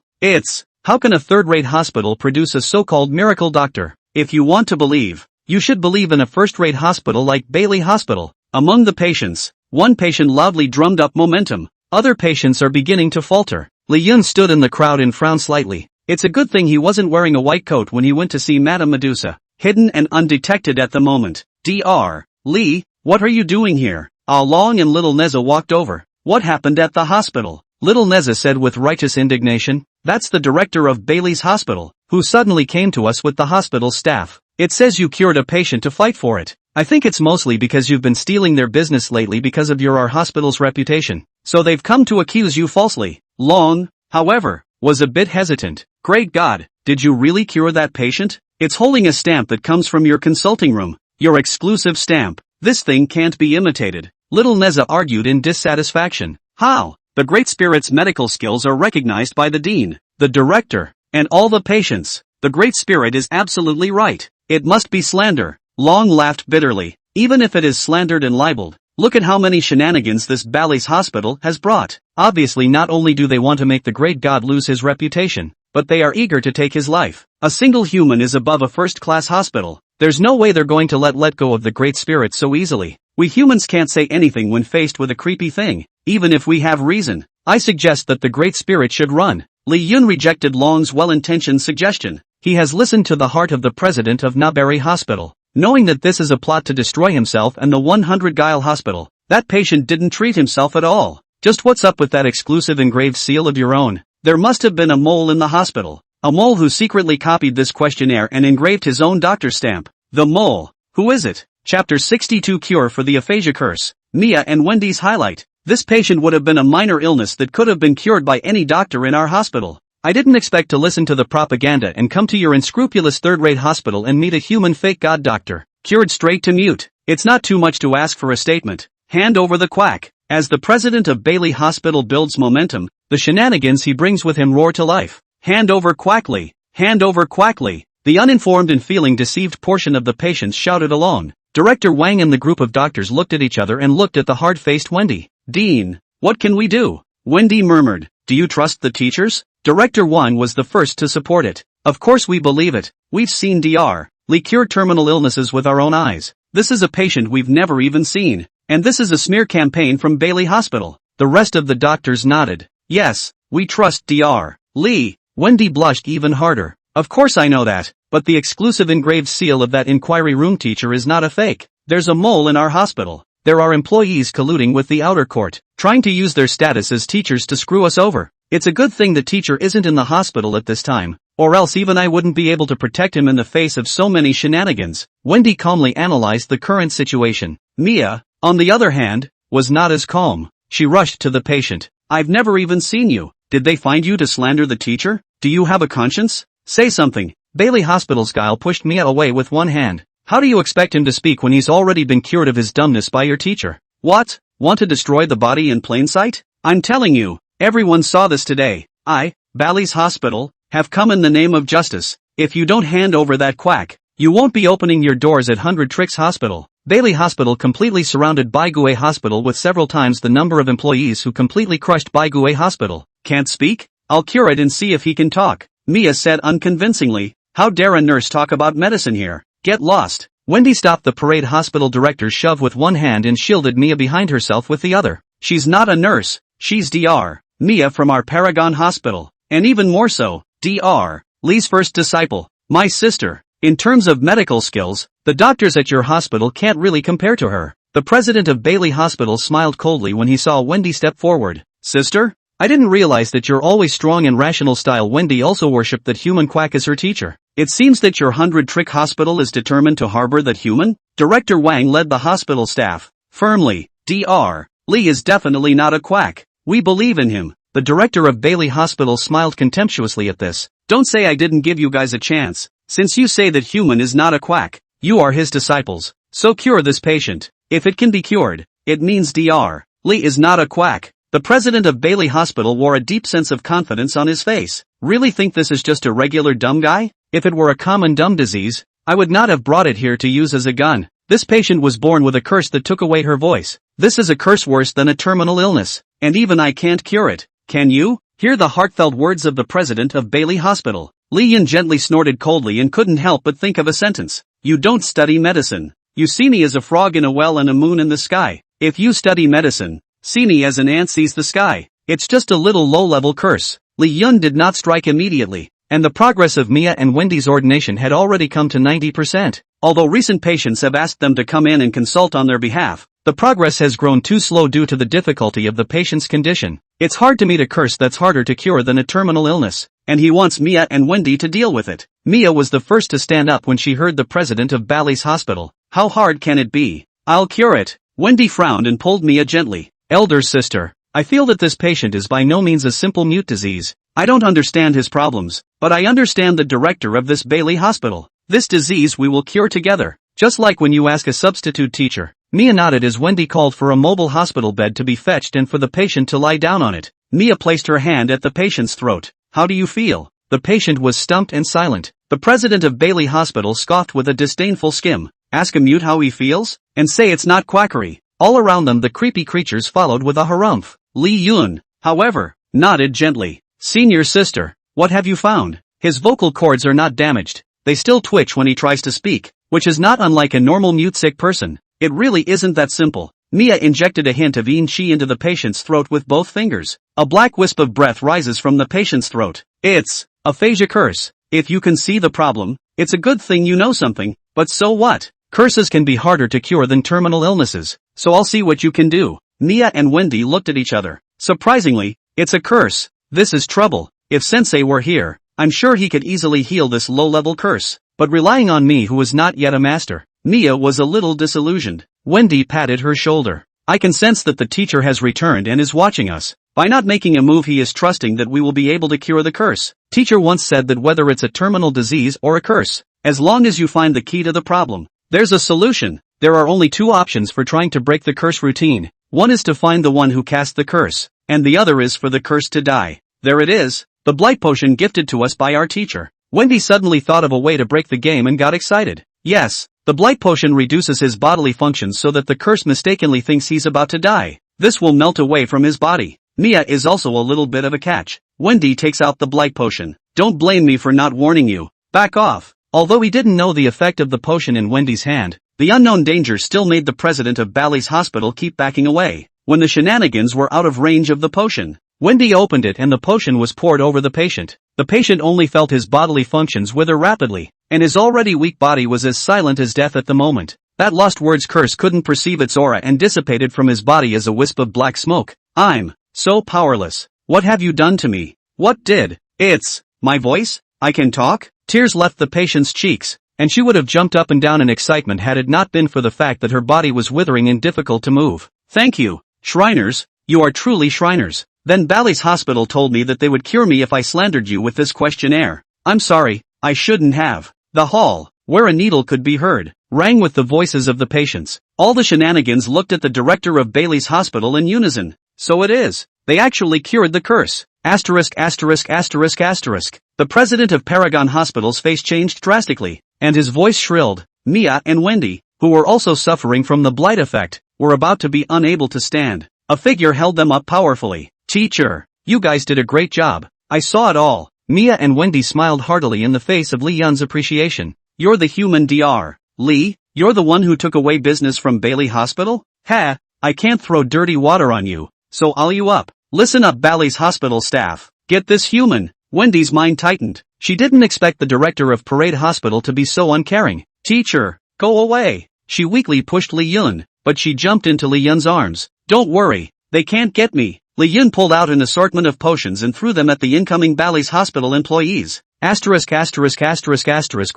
How can a third-rate hospital produce a so-called miracle doctor? If you want to believe, you should believe in a first-rate hospital like Bailey Hospital. Among the patients, one patient loudly drummed up momentum. Other patients are beginning to falter. Lee Yun stood in the crowd and frowned slightly. It's a good thing he wasn't wearing a white coat when he went to see Madame Medusa. Hidden and undetected at the moment. Dr. Lee, what are you doing here? Ah Long and Little Neza walked over. What happened at the hospital? Little Neza said with righteous indignation. That's the director of Bailey's hospital, who suddenly came to us with the hospital staff. It says you cured a patient to fight for it. I think it's mostly because you've been stealing their business lately because of our hospital's reputation. So they've come to accuse you falsely. Long, however, was a bit hesitant. Great God, did you really cure that patient? It's holding a stamp that comes from your consulting room. Your exclusive stamp. This thing can't be imitated. Little Neza argued in dissatisfaction. How? The Great Spirit's medical skills are recognized by the dean, the director, and all the patients. The Great Spirit is absolutely right. It must be slander. Long laughed bitterly. Even if it is slandered and libeled, look at how many shenanigans this Bailey's hospital has brought. Obviously not only do they want to make the great god lose his reputation, but they are eager to take his life. A single human is above a first-class hospital. There's no way they're going to let go of the Great Spirit so easily. We humans can't say anything when faced with a creepy thing, even if we have reason. I suggest that the Great Spirit should run. Lee Yun rejected Long's well-intentioned suggestion. He has listened to the heart of the president of Naberry Hospital, knowing that this is a plot to destroy himself and the 100 Guile Hospital. That patient didn't treat himself at all. Just what's up with that exclusive engraved seal of your own? There must have been a mole in the hospital. A mole who secretly copied this questionnaire and engraved his own doctor's stamp. The mole. Who is it? Chapter 62 Cure for the Aphasia Curse. Mia and Wendy's highlight. This patient would have been a minor illness that could have been cured by any doctor in our hospital. I didn't expect to listen to the propaganda and come to your unscrupulous third-rate hospital and meet a human fake god doctor, cured straight to mute. It's not too much to ask for a statement. Hand over the quack. As the president of Bailey Hospital builds momentum, the shenanigans he brings with him roar to life. Hand over Quackly. Hand over Quackly. The uninformed and feeling deceived portion of the patients shouted along. Director Wang and the group of doctors looked at each other and looked at the hard-faced Wendy. Dean, what can we do? Wendy murmured. Do you trust the teachers? Director Wang was the first to support it. Of course we believe it. We've seen Dr. Lee cure terminal illnesses with our own eyes. This is a patient we've never even seen. And this is a smear campaign from Bailey Hospital. The rest of the doctors nodded. Yes, we trust Dr. Lee. Wendy blushed even harder. Of course I know that, but the exclusive engraved seal of that inquiry room teacher is not a fake. There's a mole in our hospital. There are employees colluding with the outer court, trying to use their status as teachers to screw us over. It's a good thing the teacher isn't in the hospital at this time, or else even I wouldn't be able to protect him in the face of so many shenanigans. Wendy calmly analyzed the current situation. Mia, on the other hand, was not as calm. She rushed to the patient. I've never even seen you. Did they find you to slander the teacher? Do you have a conscience? Say something. Bailey Hospital's Guile pushed Mia away with one hand. How do you expect him to speak when he's already been cured of his dumbness by your teacher? What? Want to destroy the body in plain sight? I'm telling you, everyone saw this today. I, Bailey's Hospital, have come in the name of justice. If you don't hand over that quack, you won't be opening your doors at 100 Tricks Hospital. Bailey Hospital completely surrounded Baigué Hospital with several times the number of employees who completely crushed Baigué Hospital. Can't speak? I'll cure it and see if he can talk. Mia said unconvincingly. How dare a nurse talk about medicine here? Get lost. Wendy stopped the parade hospital director's shove with one hand and shielded Mia behind herself with the other. She's not a nurse, she's Dr. Mia from our Paragon Hospital. And even more so, Dr. Lee's first disciple. My sister. In terms of medical skills, the doctors at your hospital can't really compare to her. The president of Bailey Hospital smiled coldly when he saw Wendy step forward. Sister? I didn't realize that your always strong and rational style. Wendy also worshipped that human quack as her teacher. It seems that your 100-trick hospital is determined to harbor that human? Director Wang led the hospital staff. Firmly, Dr. Lee is definitely not a quack. We believe in him. The director of Bailey Hospital smiled contemptuously at this. Don't say I didn't give you guys a chance. Since you say that human is not a quack, you are his disciples. So cure this patient. If it can be cured, it means Dr. Lee is not a quack. The president of Bailey Hospital wore a deep sense of confidence on his face. Really think this is just a regular dumb guy? If it were a common dumb disease, I would not have brought it here to use as a gun. This patient was born with a curse that took away her voice. This is a curse worse than a terminal illness, and even I can't cure it. Can you? Hear the heartfelt words of the president of Bailey Hospital. Li Yun gently snorted coldly and couldn't help but think of a sentence. You don't study medicine. You see me as a frog in a well and a moon in the sky. If you study medicine, see me as an ant sees the sky. It's just a little low-level curse. Li Yun did not strike immediately, and the progress of Mia and Wendy's ordination had already come to 90%. Although recent patients have asked them to come in and consult on their behalf, the progress has grown too slow due to the difficulty of the patient's condition. It's hard to meet a curse that's harder to cure than a terminal illness, and he wants Mia and Wendy to deal with it. Mia was the first to stand up when she heard the president of Bailey's Hospital. How hard can it be? I'll cure it. Wendy frowned and pulled Mia gently. Elder sister, I feel that this patient is by no means a simple mute disease. I don't understand his problems, but I understand the director of this Bailey Hospital. This disease we will cure together. Just like when you ask a substitute teacher. Mia nodded as Wendy called for a mobile hospital bed to be fetched and for the patient to lie down on it. Mia placed her hand at the patient's throat. How do you feel? The patient was stumped and silent. The president of Bailey Hospital scoffed with a disdainful skim. Ask a mute how he feels? And say it's not quackery. All around them the creepy creatures followed with a harumph. Li Yun, however, nodded gently. Senior sister, what have you found? His vocal cords are not damaged. They still twitch when he tries to speak, which is not unlike a normal mute sick person. It really isn't that simple. Mia injected a hint of yin chi into the patient's throat with both fingers. A black wisp of breath rises from the patient's throat. It's aphasia curse. If you can see the problem, it's a good thing you know something, but so what? Curses can be harder to cure than terminal illnesses, so I'll see what you can do. Mia and Wendy looked at each other. Surprisingly, it's a curse. This is trouble. If Sensei were here, I'm sure he could easily heal this low-level curse, but relying on me who is not yet a master. Mia was a little disillusioned. Wendy patted her shoulder. I can sense that the teacher has returned and is watching us. By not making a move he is trusting that we will be able to cure the curse. Teacher once said that whether it's a terminal disease or a curse, as long as you find the key to the problem, there's a solution. There are only two options for trying to break the curse routine. One is to find the one who cast the curse, and the other is for the curse to die. There it is, the blight potion gifted to us by our teacher. Wendy suddenly thought of a way to break the game and got excited. Yes, the blight potion reduces his bodily functions so that the curse mistakenly thinks he's about to die. This will melt away from his body. Mia is also a little bit of a catch. Wendy takes out the blight potion. Don't blame me for not warning you. Back off. Although he didn't know the effect of the potion in Wendy's hand, the unknown danger still made the president of Bailey's Hospital keep backing away. When the shenanigans were out of range of the potion, Wendy opened it and the potion was poured over the patient. The patient only felt his bodily functions wither rapidly, and his already weak body was as silent as death at the moment. That lost word's curse couldn't perceive its aura and dissipated from his body as a wisp of black smoke. I'm so powerless. What have you done to me? What did? It's my voice? I can talk? Tears left the patient's cheeks, and she would have jumped up and down in excitement had it not been for the fact that her body was withering and difficult to move. Thank you, Shriners. You are truly Shriners. Then Bailey's Hospital told me that they would cure me if I slandered you with this questionnaire. I'm sorry, I shouldn't have. The hall, where a needle could be heard, rang with the voices of the patients. All the shenanigans looked at the director of Bailey's Hospital in unison. So it is. They actually cured the curse. Asterisk asterisk asterisk asterisk. The president of Paragon Hospital's face changed drastically, and his voice shrilled. Mia and Wendy, who were also suffering from the blight effect, were about to be unable to stand. A figure held them up powerfully. Teacher, you guys did a great job. I saw it all. Mia and Wendy smiled heartily in the face of Li Yun's appreciation. You're the human Dr. Li? You're the one who took away business from Bailey Hospital? Ha! I can't throw dirty water on you, so I'll you up. Listen up, Bailey's hospital staff. Get this human. Wendy's mind tightened. She didn't expect the director of Parade Hospital to be so uncaring. Teacher, go away. She weakly pushed Li Yun, but she jumped into Li Yun's arms. Don't worry, they can't get me. Li Yun pulled out an assortment of potions and threw them at the incoming Bailey's hospital employees. Asterisk.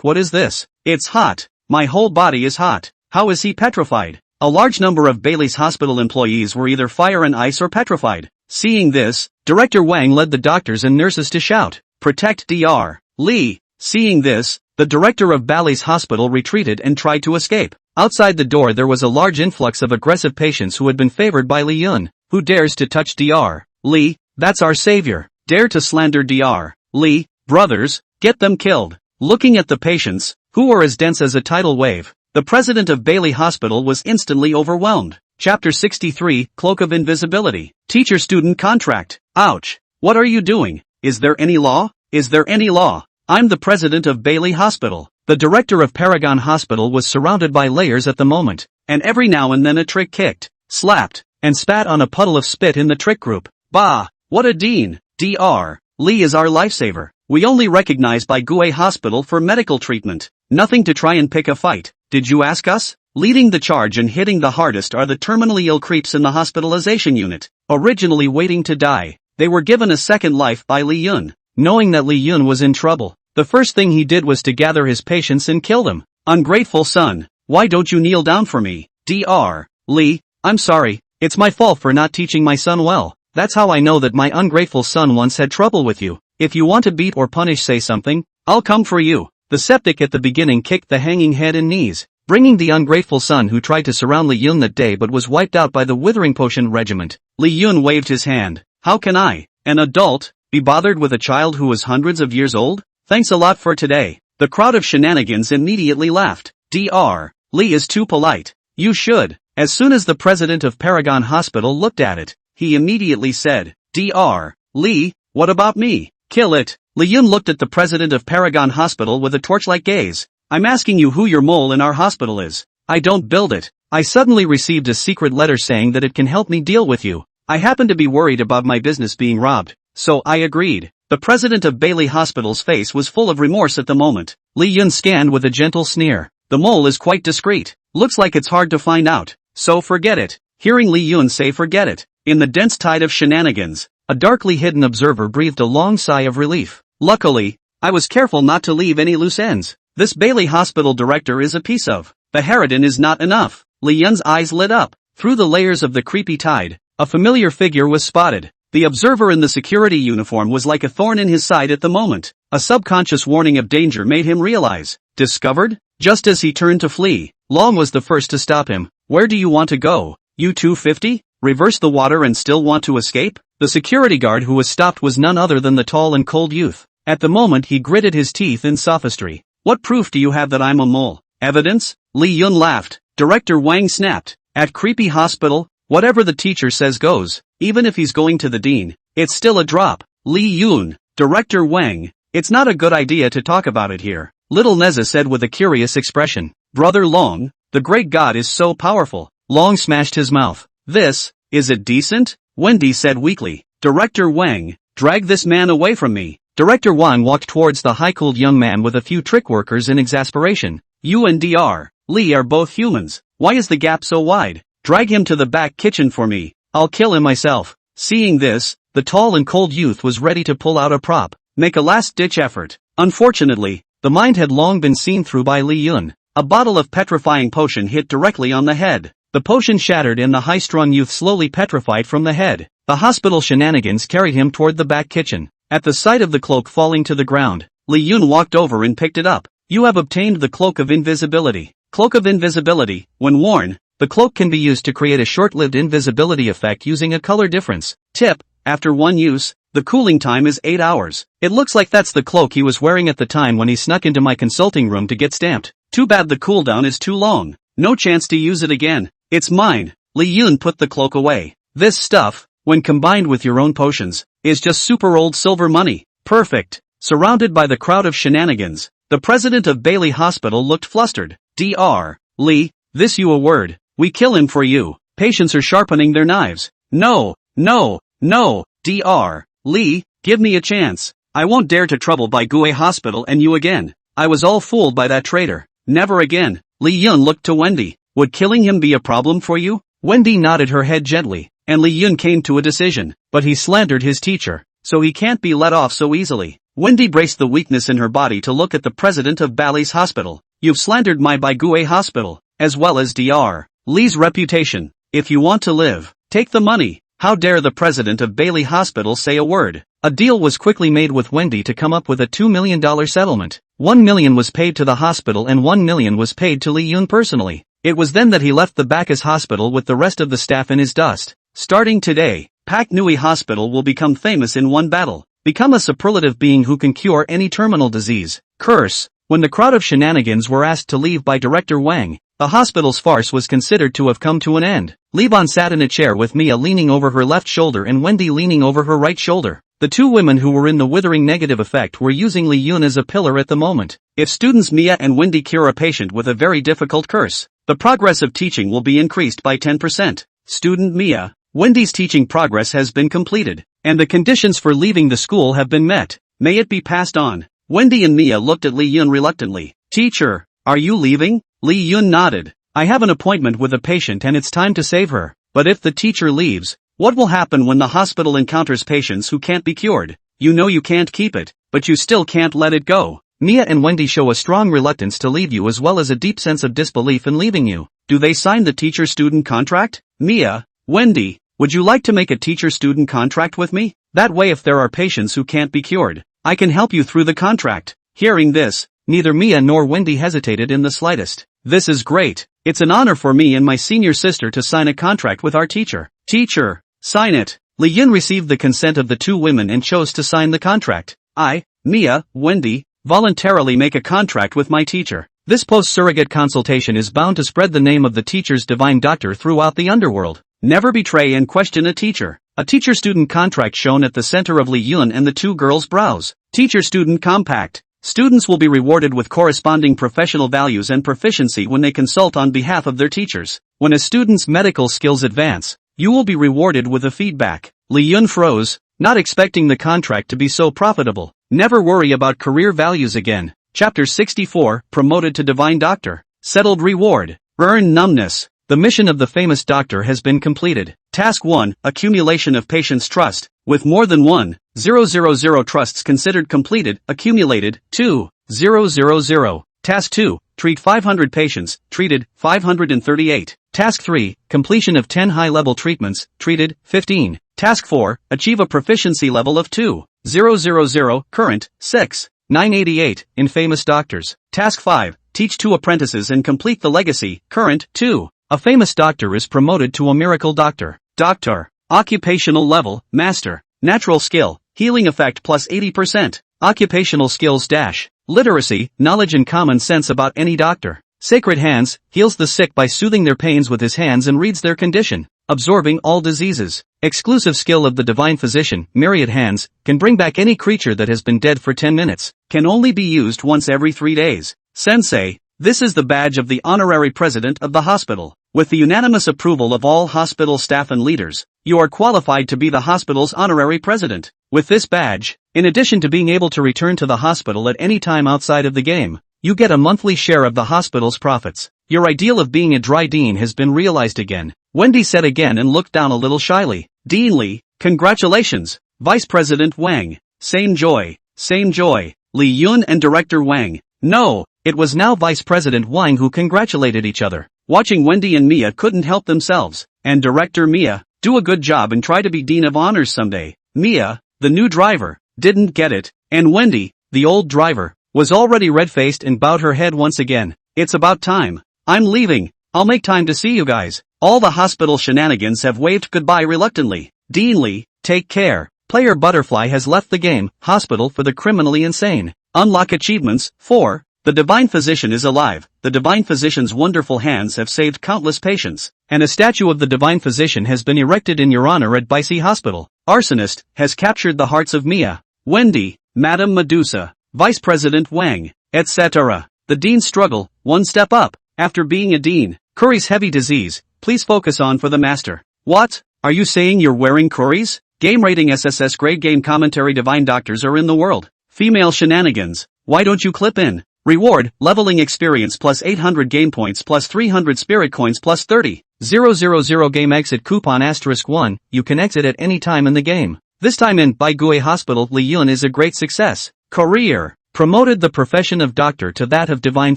What is this? It's hot. My whole body is hot. How is he petrified? A large number of Bailey's hospital employees were either fire and ice or petrified. Seeing this, Director Wang led the doctors and nurses to shout, "Protect Dr. Li." Seeing this, the director of Bailey's hospital retreated and tried to escape. Outside the door there was a large influx of aggressive patients who had been favored by Li Yun. Who dares to touch Dr. Li? That's our savior. Dare to slander Dr. Li? Brothers, get them killed. Looking at the patients, who were as dense as a tidal wave, the president of Bailey Hospital was instantly overwhelmed. Chapter 63, Cloak of Invisibility. Teacher-student contract. Ouch. What are you doing? Is there any law? Is there any law? I'm the president of Bailey Hospital. The director of Paragon Hospital was surrounded by layers at the moment, and every now and then a trick kicked, slapped, and spat on a puddle of spit in the trick group. Bah! What a dean! Dr. Li is our lifesaver. We only recognize by Gue Hospital for medical treatment. Nothing to try and pick a fight. Did you ask us? Leading the charge and hitting the hardest are the terminally ill creeps in the hospitalization unit. Originally waiting to die, they were given a second life by Li Yun. Knowing that Li Yun was in trouble, the first thing he did was to gather his patients and kill them. Ungrateful son, why don't you kneel down for me? Dr. Li, I'm sorry, it's my fault for not teaching my son well. That's how I know that my ungrateful son once had trouble with you. If you want to beat or punish, say something, I'll come for you. The septic at the beginning kicked the hanging head and knees, bringing the ungrateful son who tried to surround Li Yun that day but was wiped out by the withering potion regiment. Li Yun waved his hand. How can I, an adult, be bothered with a child who was hundreds of years old? Thanks a lot for today. The crowd of shenanigans immediately laughed. Dr. Li is too polite. You should. As soon as the president of Paragon Hospital looked at it, he immediately said, Dr. Li, what about me? Kill it. Li Yun looked at the president of Paragon Hospital with a torch-like gaze. I'm asking you who your mole in our hospital is. I don't build it. I suddenly received a secret letter saying that it can help me deal with you. I happen to be worried about my business being robbed, so I agreed. The president of Bailey Hospital's face was full of remorse at the moment. Li Yun scanned with a gentle sneer. The mole is quite discreet. Looks like it's hard to find out, so forget it. Hearing Li Yun say forget it, in the dense tide of shenanigans, a darkly hidden observer breathed a long sigh of relief. Luckily, I was careful not to leave any loose ends. This Bailey Hospital director is a piece of. The harridan is not enough. Li Yun's eyes lit up. Through the layers of the creepy tide, a familiar figure was spotted. The observer in the security uniform was like a thorn in his side at the moment. A subconscious warning of danger made him realize. Discovered? Just as he turned to flee, Long was the first to stop him. Where do you want to go? You 250? Reverse the water and still want to escape? The security guard who was stopped was none other than the tall and cold youth. At the moment he gritted his teeth in sophistry. What proof do you have that I'm a mole? Evidence? Li Yun laughed. Director Wang snapped. At Creepy Hospital, whatever the teacher says goes. Even if he's going to the dean, it's still a drop. Li Yun, Director Wang, it's not a good idea to talk about it here. Little Neza said with a curious expression. Brother Long, the great god is so powerful. Long smashed his mouth. Is it decent? Wendy said weakly. Director Wang, drag this man away from me. Director Wang walked towards the high-cooled young man with a few trick workers in exasperation. You and Dr. Li are both humans. Why is the gap so wide? Drag him to the back kitchen for me. I'll kill him myself. Seeing this, the tall and cold youth was ready to pull out a prop, make a last-ditch effort. Unfortunately, the mind had long been seen through by Li Yun. A bottle of petrifying potion hit directly on the head. The potion shattered and the high-strung youth slowly petrified from the head. The hospital shenanigans carried him toward the back kitchen. At the sight of the cloak falling to the ground, Li Yun walked over and picked it up. You have obtained the Cloak of Invisibility. Cloak of Invisibility, when worn, the cloak can be used to create a short-lived invisibility effect using a color difference. Tip, after one use, the cooling time is 8 hours. It looks like that's the cloak he was wearing at the time when he snuck into my consulting room to get stamped. Too bad the cooldown is too long. No chance to use it again. It's mine. Li Yun put the cloak away. This stuff, when combined with your own potions, is just super old silver money. Perfect. surrounded by the crowd of shenanigans. The president of Bailey Hospital looked flustered. Dr. Lee, this you a word. We kill him for you. Patients are sharpening their knives. No, no, no, Dr. Lee, give me a chance. I won't dare to trouble Baigué Hospital and you again. I was all fooled by that traitor. Never again. Lee Yun looked to Wendy. Would killing him be a problem for you? Wendy nodded her head gently, and Lee Yun came to a decision. But he slandered his teacher, so he can't be let off so easily. Wendy braced the weakness in her body to look at the president of Bailey's hospital. You've slandered my Baigué Hospital, as well as Dr. Lee's reputation. If you want to live, take the money. How dare the president of Bailey Hospital say a word? A deal was quickly made with Wendy to come up with a $2 million settlement. $1 million was paid to the hospital and $1 million was paid to Lee Yun personally. It was then that he left the Bacchus Hospital with the rest of the staff in his dust. Starting today, Pak Nui Hospital will become famous in one battle. Become a superlative being who can cure any terminal disease. Curse. When the crowd of shenanigans were asked to leave by Director Wang, the hospital's farce was considered to have come to an end. Levon sat in a chair with Mia leaning over her left shoulder and Wendy leaning over her right shoulder. The two women who were in the withering negative effect were using Lee Yun as a pillar at the moment. If students Mia and Wendy cure a patient with a very difficult curse, the progress of teaching will be increased by 10%. Student Mia, Wendy's teaching progress has been completed, and the conditions for leaving the school have been met. May it be passed on. Wendy and Mia looked at Lee Yun reluctantly. Teacher, are you leaving? Lee Yun nodded. I have an appointment with a patient and it's time to save her. But if the teacher leaves, what will happen when the hospital encounters patients who can't be cured? You know you can't keep it, but you still can't let it go. Mia and Wendy show a strong reluctance to leave you as well as a deep sense of disbelief in leaving you. Do they sign the teacher-student contract? Mia, Wendy, would you like to make a teacher-student contract with me? That way if there are patients who can't be cured, I can help you through the contract. Hearing this, neither Mia nor Wendy hesitated in the slightest. This is great. It's an honor for me and my senior sister to sign a contract with our teacher. Teacher, sign it. Lee Yun received the consent of the two women and chose to sign the contract. I, Mia, Wendy, voluntarily make a contract with my teacher. This post-surrogate consultation is bound to spread the name of the teacher's divine doctor throughout the underworld. Never betray and question a teacher. A teacher-student contract shown at the center of Lee Yun and the two girls' brows. Teacher-student compact. Students will be rewarded with corresponding professional values and proficiency when they consult on behalf of their teachers. When a student's medical skills advance, you will be rewarded with a feedback. Lee Yun froze, not expecting the contract to be so profitable. Never worry about career values again. Chapter 64, Promoted to Divine Doctor. Settled reward. Earn numbness. The mission of the famous doctor has been completed. Task 1, Accumulation of patient's trust. With more than 1,000 trusts considered completed, accumulated, 2,000. Task 2, Treat 500 patients, treated, 538. Task 3, Completion of 10 high-level treatments, treated, 15. Task 4, Achieve a proficiency level of 2,000, current, 6,988, in famous doctors. Task 5, Teach 2 apprentices and complete the legacy, current, 2. A famous doctor is promoted to a miracle doctor. Doctor. Occupational level, master. Natural skill, healing effect plus 80%. Occupational skills dash. Literacy, knowledge and common sense about any doctor. Sacred hands, heals the sick by soothing their pains with his hands and reads their condition. Absorbing all diseases. Exclusive skill of the divine physician, myriad hands, can bring back any creature that has been dead for 10 minutes. Can only be used once every 3 days. Sensei. This is the badge of the honorary president of the hospital. With the unanimous approval of all hospital staff and leaders, you are qualified to be the hospital's honorary president. With this badge, in addition to being able to return to the hospital at any time outside of the game, you get a monthly share of the hospital's profits. Your ideal of being a dry dean has been realized again. Wendy said again and looked down a little shyly. Dean Lee, congratulations. Vice President Wang. Same joy. Same joy. Lee Yun and Director Wang. No. It was now Vice President Wang who congratulated each other. Watching Wendy and Mia couldn't help themselves. And Director Mia, do a good job and try to be Dean of Honors someday. Mia, the new driver, didn't get it. And Wendy, the old driver, was already red-faced and bowed her head once again. It's about time. I'm leaving. I'll make time to see you guys. All the hospital shenanigans have waved goodbye reluctantly. Dean Lee, take care. Player Butterfly has left the game. Hospital for the criminally insane. Unlock achievements. 4. The Divine Physician is alive. The Divine Physician's wonderful hands have saved countless patients, and a statue of the Divine Physician has been erected in your honor at Bicey Hospital. Arsonist has captured the hearts of Mia, Wendy, Madam Medusa, Vice President Wang, etc. The dean's struggle, one step up. After being a dean, Curry's heavy disease, please focus on for the master. What? Are you saying you're wearing Curry's? Game rating SSS grade game commentary divine doctors are in the world. Female shenanigans. Why don't you clip in? Reward, leveling experience plus 800 game points plus 300 spirit coins plus 30,000 game exit coupon *1, you can exit at any time in the game. This time in Baigué Hospital, Li Yun is a great success. Career. Promoted the profession of doctor to that of divine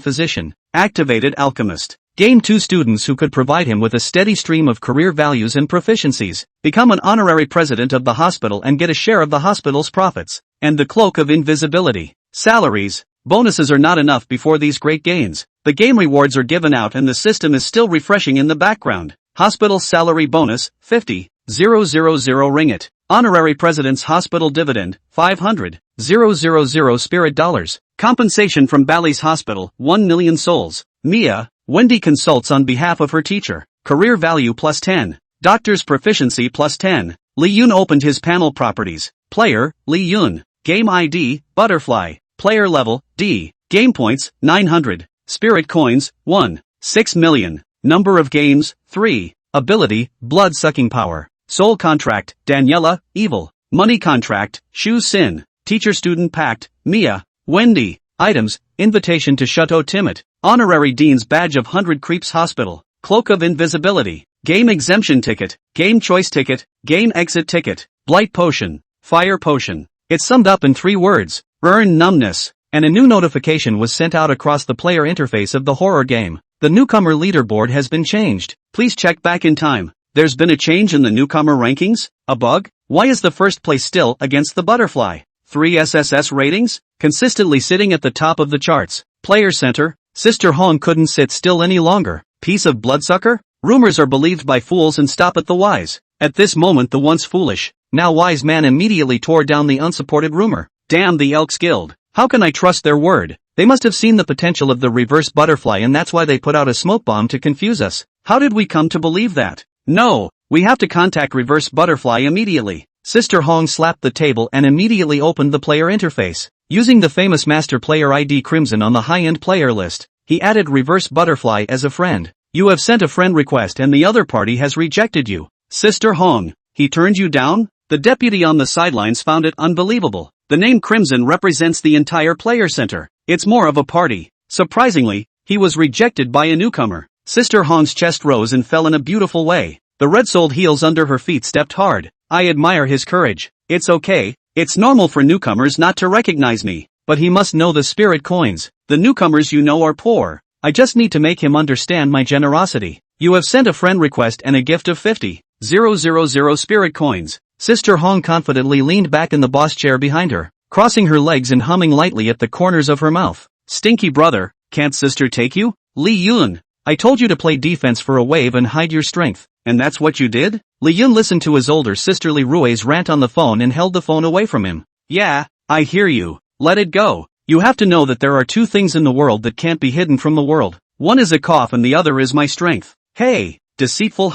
physician. Activated alchemist. Gain 2 students who could provide him with a steady stream of career values and proficiencies. Become an honorary president of the hospital and get a share of the hospital's profits. And the cloak of invisibility. Salaries. Bonuses are not enough before these great gains. The game rewards are given out and the system is still refreshing in the background. Hospital salary bonus, 50,000 ringgit. Honorary president's hospital dividend, 500,000 spirit dollars. Compensation from Bali's hospital, 1 million souls. Mia, Wendy consults on behalf of her teacher. Career value plus 10. Doctor's proficiency plus 10. Li Yun opened his panel properties. Player, Li Yun. Game ID, Butterfly. Player level, D. Game points, 900. Spirit coins, 1. 6 million. Number of games, 3. Ability, blood-sucking power. Soul contract, Daniela, evil. Money contract, Shu Sin. Teacher-student pact, Mia, Wendy. Items, invitation to Chateau Timid. Honorary Dean's badge of 100 Creeps Hospital. Cloak of invisibility. Game exemption ticket. Game choice ticket. Game exit ticket. Blight potion. Fire potion. It's summed up in 3 words. Earn numbness. And a new notification was sent out across the player interface of the horror game. The newcomer leaderboard has been changed. Please check back in time. There's been a change in the newcomer rankings? A bug? Why is the first place still against the butterfly? 3 SSS ratings? Consistently sitting at the top of the charts. Player center? Sister Hong couldn't sit still any longer. Piece of bloodsucker? Rumors are believed by fools and stop at the wise. At this moment the once foolish, now wise man immediately tore down the unsupported rumor. Damn the Elks Guild. How can I trust their word? They must have seen the potential of the reverse butterfly and that's why they put out a smoke bomb to confuse us. How did we come to believe that? No, we have to contact reverse butterfly immediately. Sister Hong slapped the table and immediately opened the player interface. Using the famous master player ID Crimson on the high-end player list, he added reverse butterfly as a friend. You have sent a friend request and the other party has rejected you. Sister Hong, he turned you down? The deputy on the sidelines found it unbelievable. The name Crimson represents the entire player center. It's more of a party. Surprisingly, he was rejected by a newcomer. Sister Hong's chest rose and fell in a beautiful way. The red-soled heels under her feet stepped hard. I admire his courage. It's okay. It's normal for newcomers not to recognize me. But he must know the spirit coins. The newcomers you know are poor. I just need to make him understand my generosity. You have sent a friend request and a gift of 50,000 spirit coins. Sister Hong confidently leaned back in the boss chair behind her, crossing her legs and humming lightly at the corners of her mouth. Stinky brother, can't sister take you? Li Yun, I told you to play defense for a wave and hide your strength. And that's what you did? Li Yun listened to his older sister Li Rui's rant on the phone and held the phone away from him. Yeah, I hear you. Let it go. You have to know that there are 2 things in the world that can't be hidden from the world. One is a cough and the other is my strength. Hey, deceitful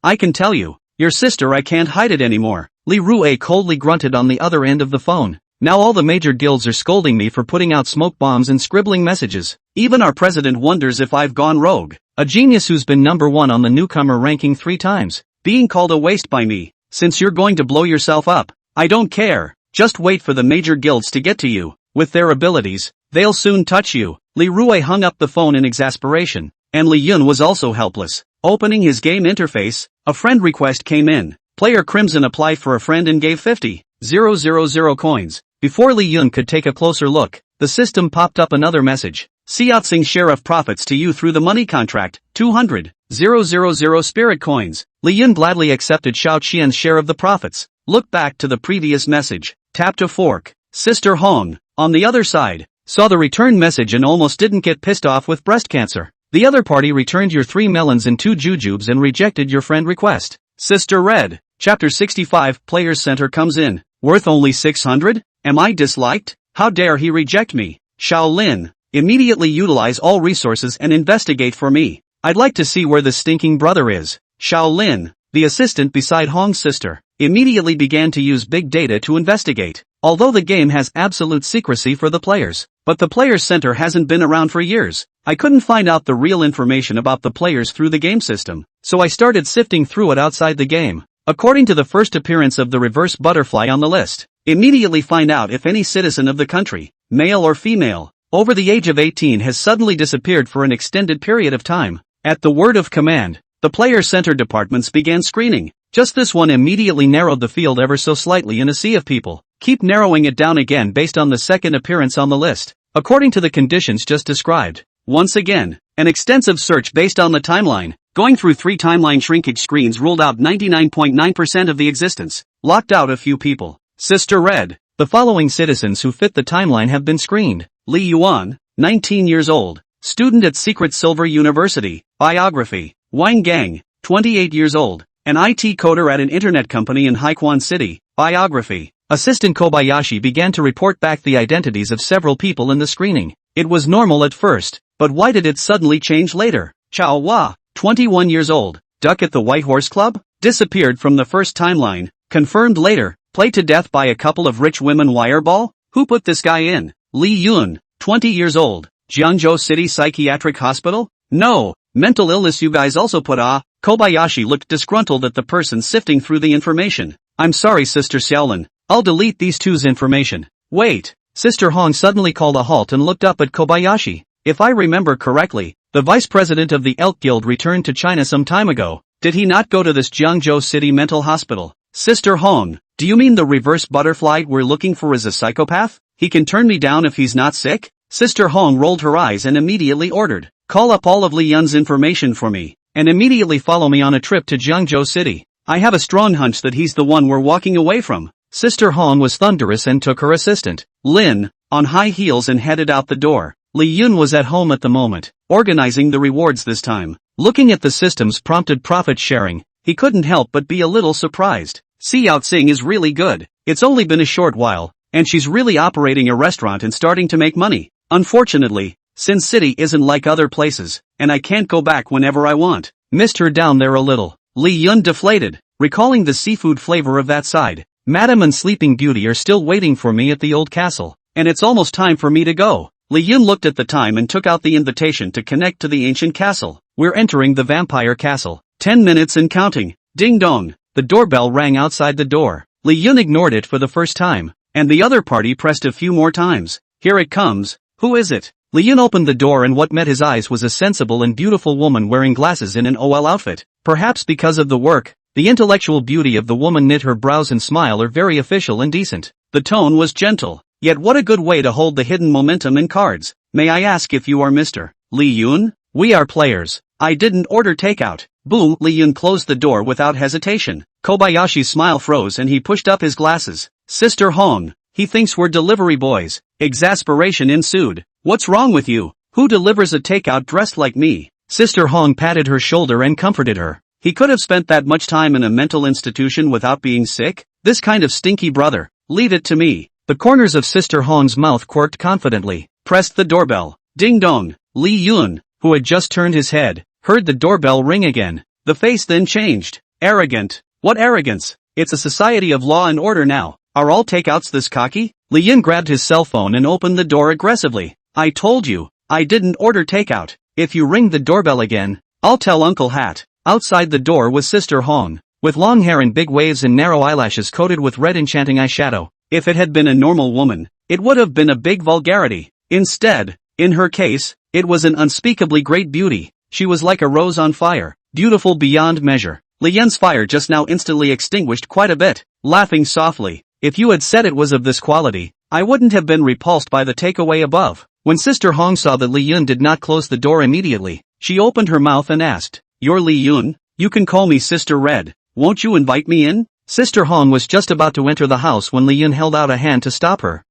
I can tell you. Your sister I can't hide it anymore. Li Rui coldly grunted on the other end of the phone. Now all the major guilds are scolding me for putting out smoke bombs and scribbling messages. Even our president wonders if I've gone rogue. A genius who's been number 1 on the newcomer ranking 3 times. Being called a waste by me. Since you're going to blow yourself up, I don't care. Just wait for the major guilds to get to you. With their abilities, they'll soon touch you. Li Rui hung up the phone in exasperation. And Li Yun was also helpless. Opening his game interface, a friend request came in. Player Crimson applied for a friend and gave 50,000 coins. Before Li Yun could take a closer look, the system popped up another message. Siatsing share of profits to you through the money contract, 200,000 spirit coins. Li Yun gladly accepted Xiao Qian's share of the profits. Look back to the previous message. Tap to fork. Sister Hong, on the other side, saw the return message and almost didn't get pissed off with breast cancer. The other party returned your 3 melons and 2 jujubes and rejected your friend request. Sister Red, Chapter 65, Players Center comes in. Worth only 600? Am I disliked? How dare he reject me? Shaolin, immediately utilize all resources and investigate for me. I'd like to see where the stinking brother is. Shaolin, the assistant beside Hong's sister, immediately began to use big data to investigate. although the game has absolute secrecy for the players. But the Players Center hasn't been around for years. I couldn't find out the real information about the players through the game system, so I started sifting through it outside the game. According to the first appearance of the reverse butterfly on the list, immediately find out if any citizen of the country, male or female, over the age of 18 has suddenly disappeared for an extended period of time. At the word of command, the Player Center departments began screening. Just this one immediately narrowed the field ever so slightly in a sea of people. Keep narrowing it down again based on the second appearance on the list, according to the conditions just described. Once again, an extensive search based on the timeline. Going through 3 timeline shrinkage screens ruled out 99.9% of the existence. Locked out a few people. Sister Red. The following citizens who fit the timeline have been screened. Li Yuan, 19 years old. Student at Secret Silver University. Biography. Wang Gang, 28 years old. An IT coder at an internet company in Haiquan City. Biography. Assistant Kobayashi began to report back the identities of several people in the screening. It was normal at first, but why did it suddenly change later? Chao Hua, 21 years old. Duck at the White Horse Club? Disappeared from the first timeline. Confirmed later. Played to death by a couple of rich women. Wireball? Who put this guy in? Li Yun, 20 years old. Jiangzhou City Psychiatric Hospital? No. Mental illness. You guys also put Kobayashi looked disgruntled at the person sifting through the information. I'm sorry, Sister Xiaolin. I'll delete these two's information. Wait. Sister Hong suddenly called a halt and looked up at Kobayashi. If I remember correctly, the vice president of the Elk Guild returned to China some time ago. Did he not go to this Jiangzhou City mental hospital? Sister Hong, do you mean the reverse butterfly we're looking for is a psychopath? He can turn me down if he's not sick? Sister Hong rolled her eyes and immediately ordered, call up all of Li Yun's information for me, and immediately follow me on a trip to Jiangzhou City. I have a strong hunch that he's the one we're walking away from. Sister Hong was thunderous and took her assistant, Lin, on high heels and headed out the door. Li Yun was at home at the moment, organizing the rewards this time. Looking at the system's prompted profit sharing, he couldn't help but be a little surprised. Xiao Xing is really good. It's only been a short while, and she's really operating a restaurant and starting to make money. Unfortunately, Sin City isn't like other places, and I can't go back whenever I want. Missed her down there a little. Li Yun deflated, recalling the seafood flavor of that side. Madam and Sleeping Beauty are still waiting for me at the old castle, and it's almost time for me to go. Li Yun looked at the time and took out the invitation to connect to the ancient castle. We're entering the vampire castle. 10 minutes and counting. Ding dong. The doorbell rang outside the door. Li Yun ignored it for the first time, and the other party pressed a few more times. Here it comes. Who is it? Li Yun opened the door and what met his eyes was a sensible and beautiful woman wearing glasses in an OL outfit. Perhaps because of the work, the intellectual beauty of the woman knit her brows and smile are very official and decent. The tone was gentle, yet what a good way to hold the hidden momentum in cards. May I ask if you are Mr. Li Yun? We are players. I didn't order takeout. Boom. Li Yun closed the door without hesitation. Kobayashi's smile froze and he pushed up his glasses. Sister Hong, he thinks we're delivery boys. Exasperation ensued. What's wrong with you? Who delivers a takeout dressed like me? Sister Hong patted her shoulder and comforted her. He could have spent that much time in a mental institution without being sick? This kind of stinky brother. Leave it to me. The corners of Sister Hong's mouth quirked confidently. Pressed the doorbell. Ding dong. Li Yun, who had just turned his head, heard the doorbell ring again. The face then changed. Arrogant. What arrogance? It's a society of law and order now. Are all takeouts this cocky? Li Yun grabbed his cell phone and opened the door aggressively. I told you, I didn't order takeout. If you ring the doorbell again, I'll tell Uncle Hat. Outside the door was Sister Hong, with long hair and big waves and narrow eyelashes coated with red enchanting eyeshadow. If it had been a normal woman, it would have been a big vulgarity. Instead, in her case, it was an unspeakably great beauty. She was like a rose on fire, beautiful beyond measure. Li Yun's fire just now instantly extinguished quite a bit, laughing softly. If you had said it was of this quality, I wouldn't have been repulsed by the takeaway above. When Sister Hong saw that Li Yun did not close the door immediately, she opened her mouth and asked, You're Li Yun? You can call me Sister Red. Won't you invite me in? Sister Hong was just about to enter the house when Li Yun held out a hand to stop her.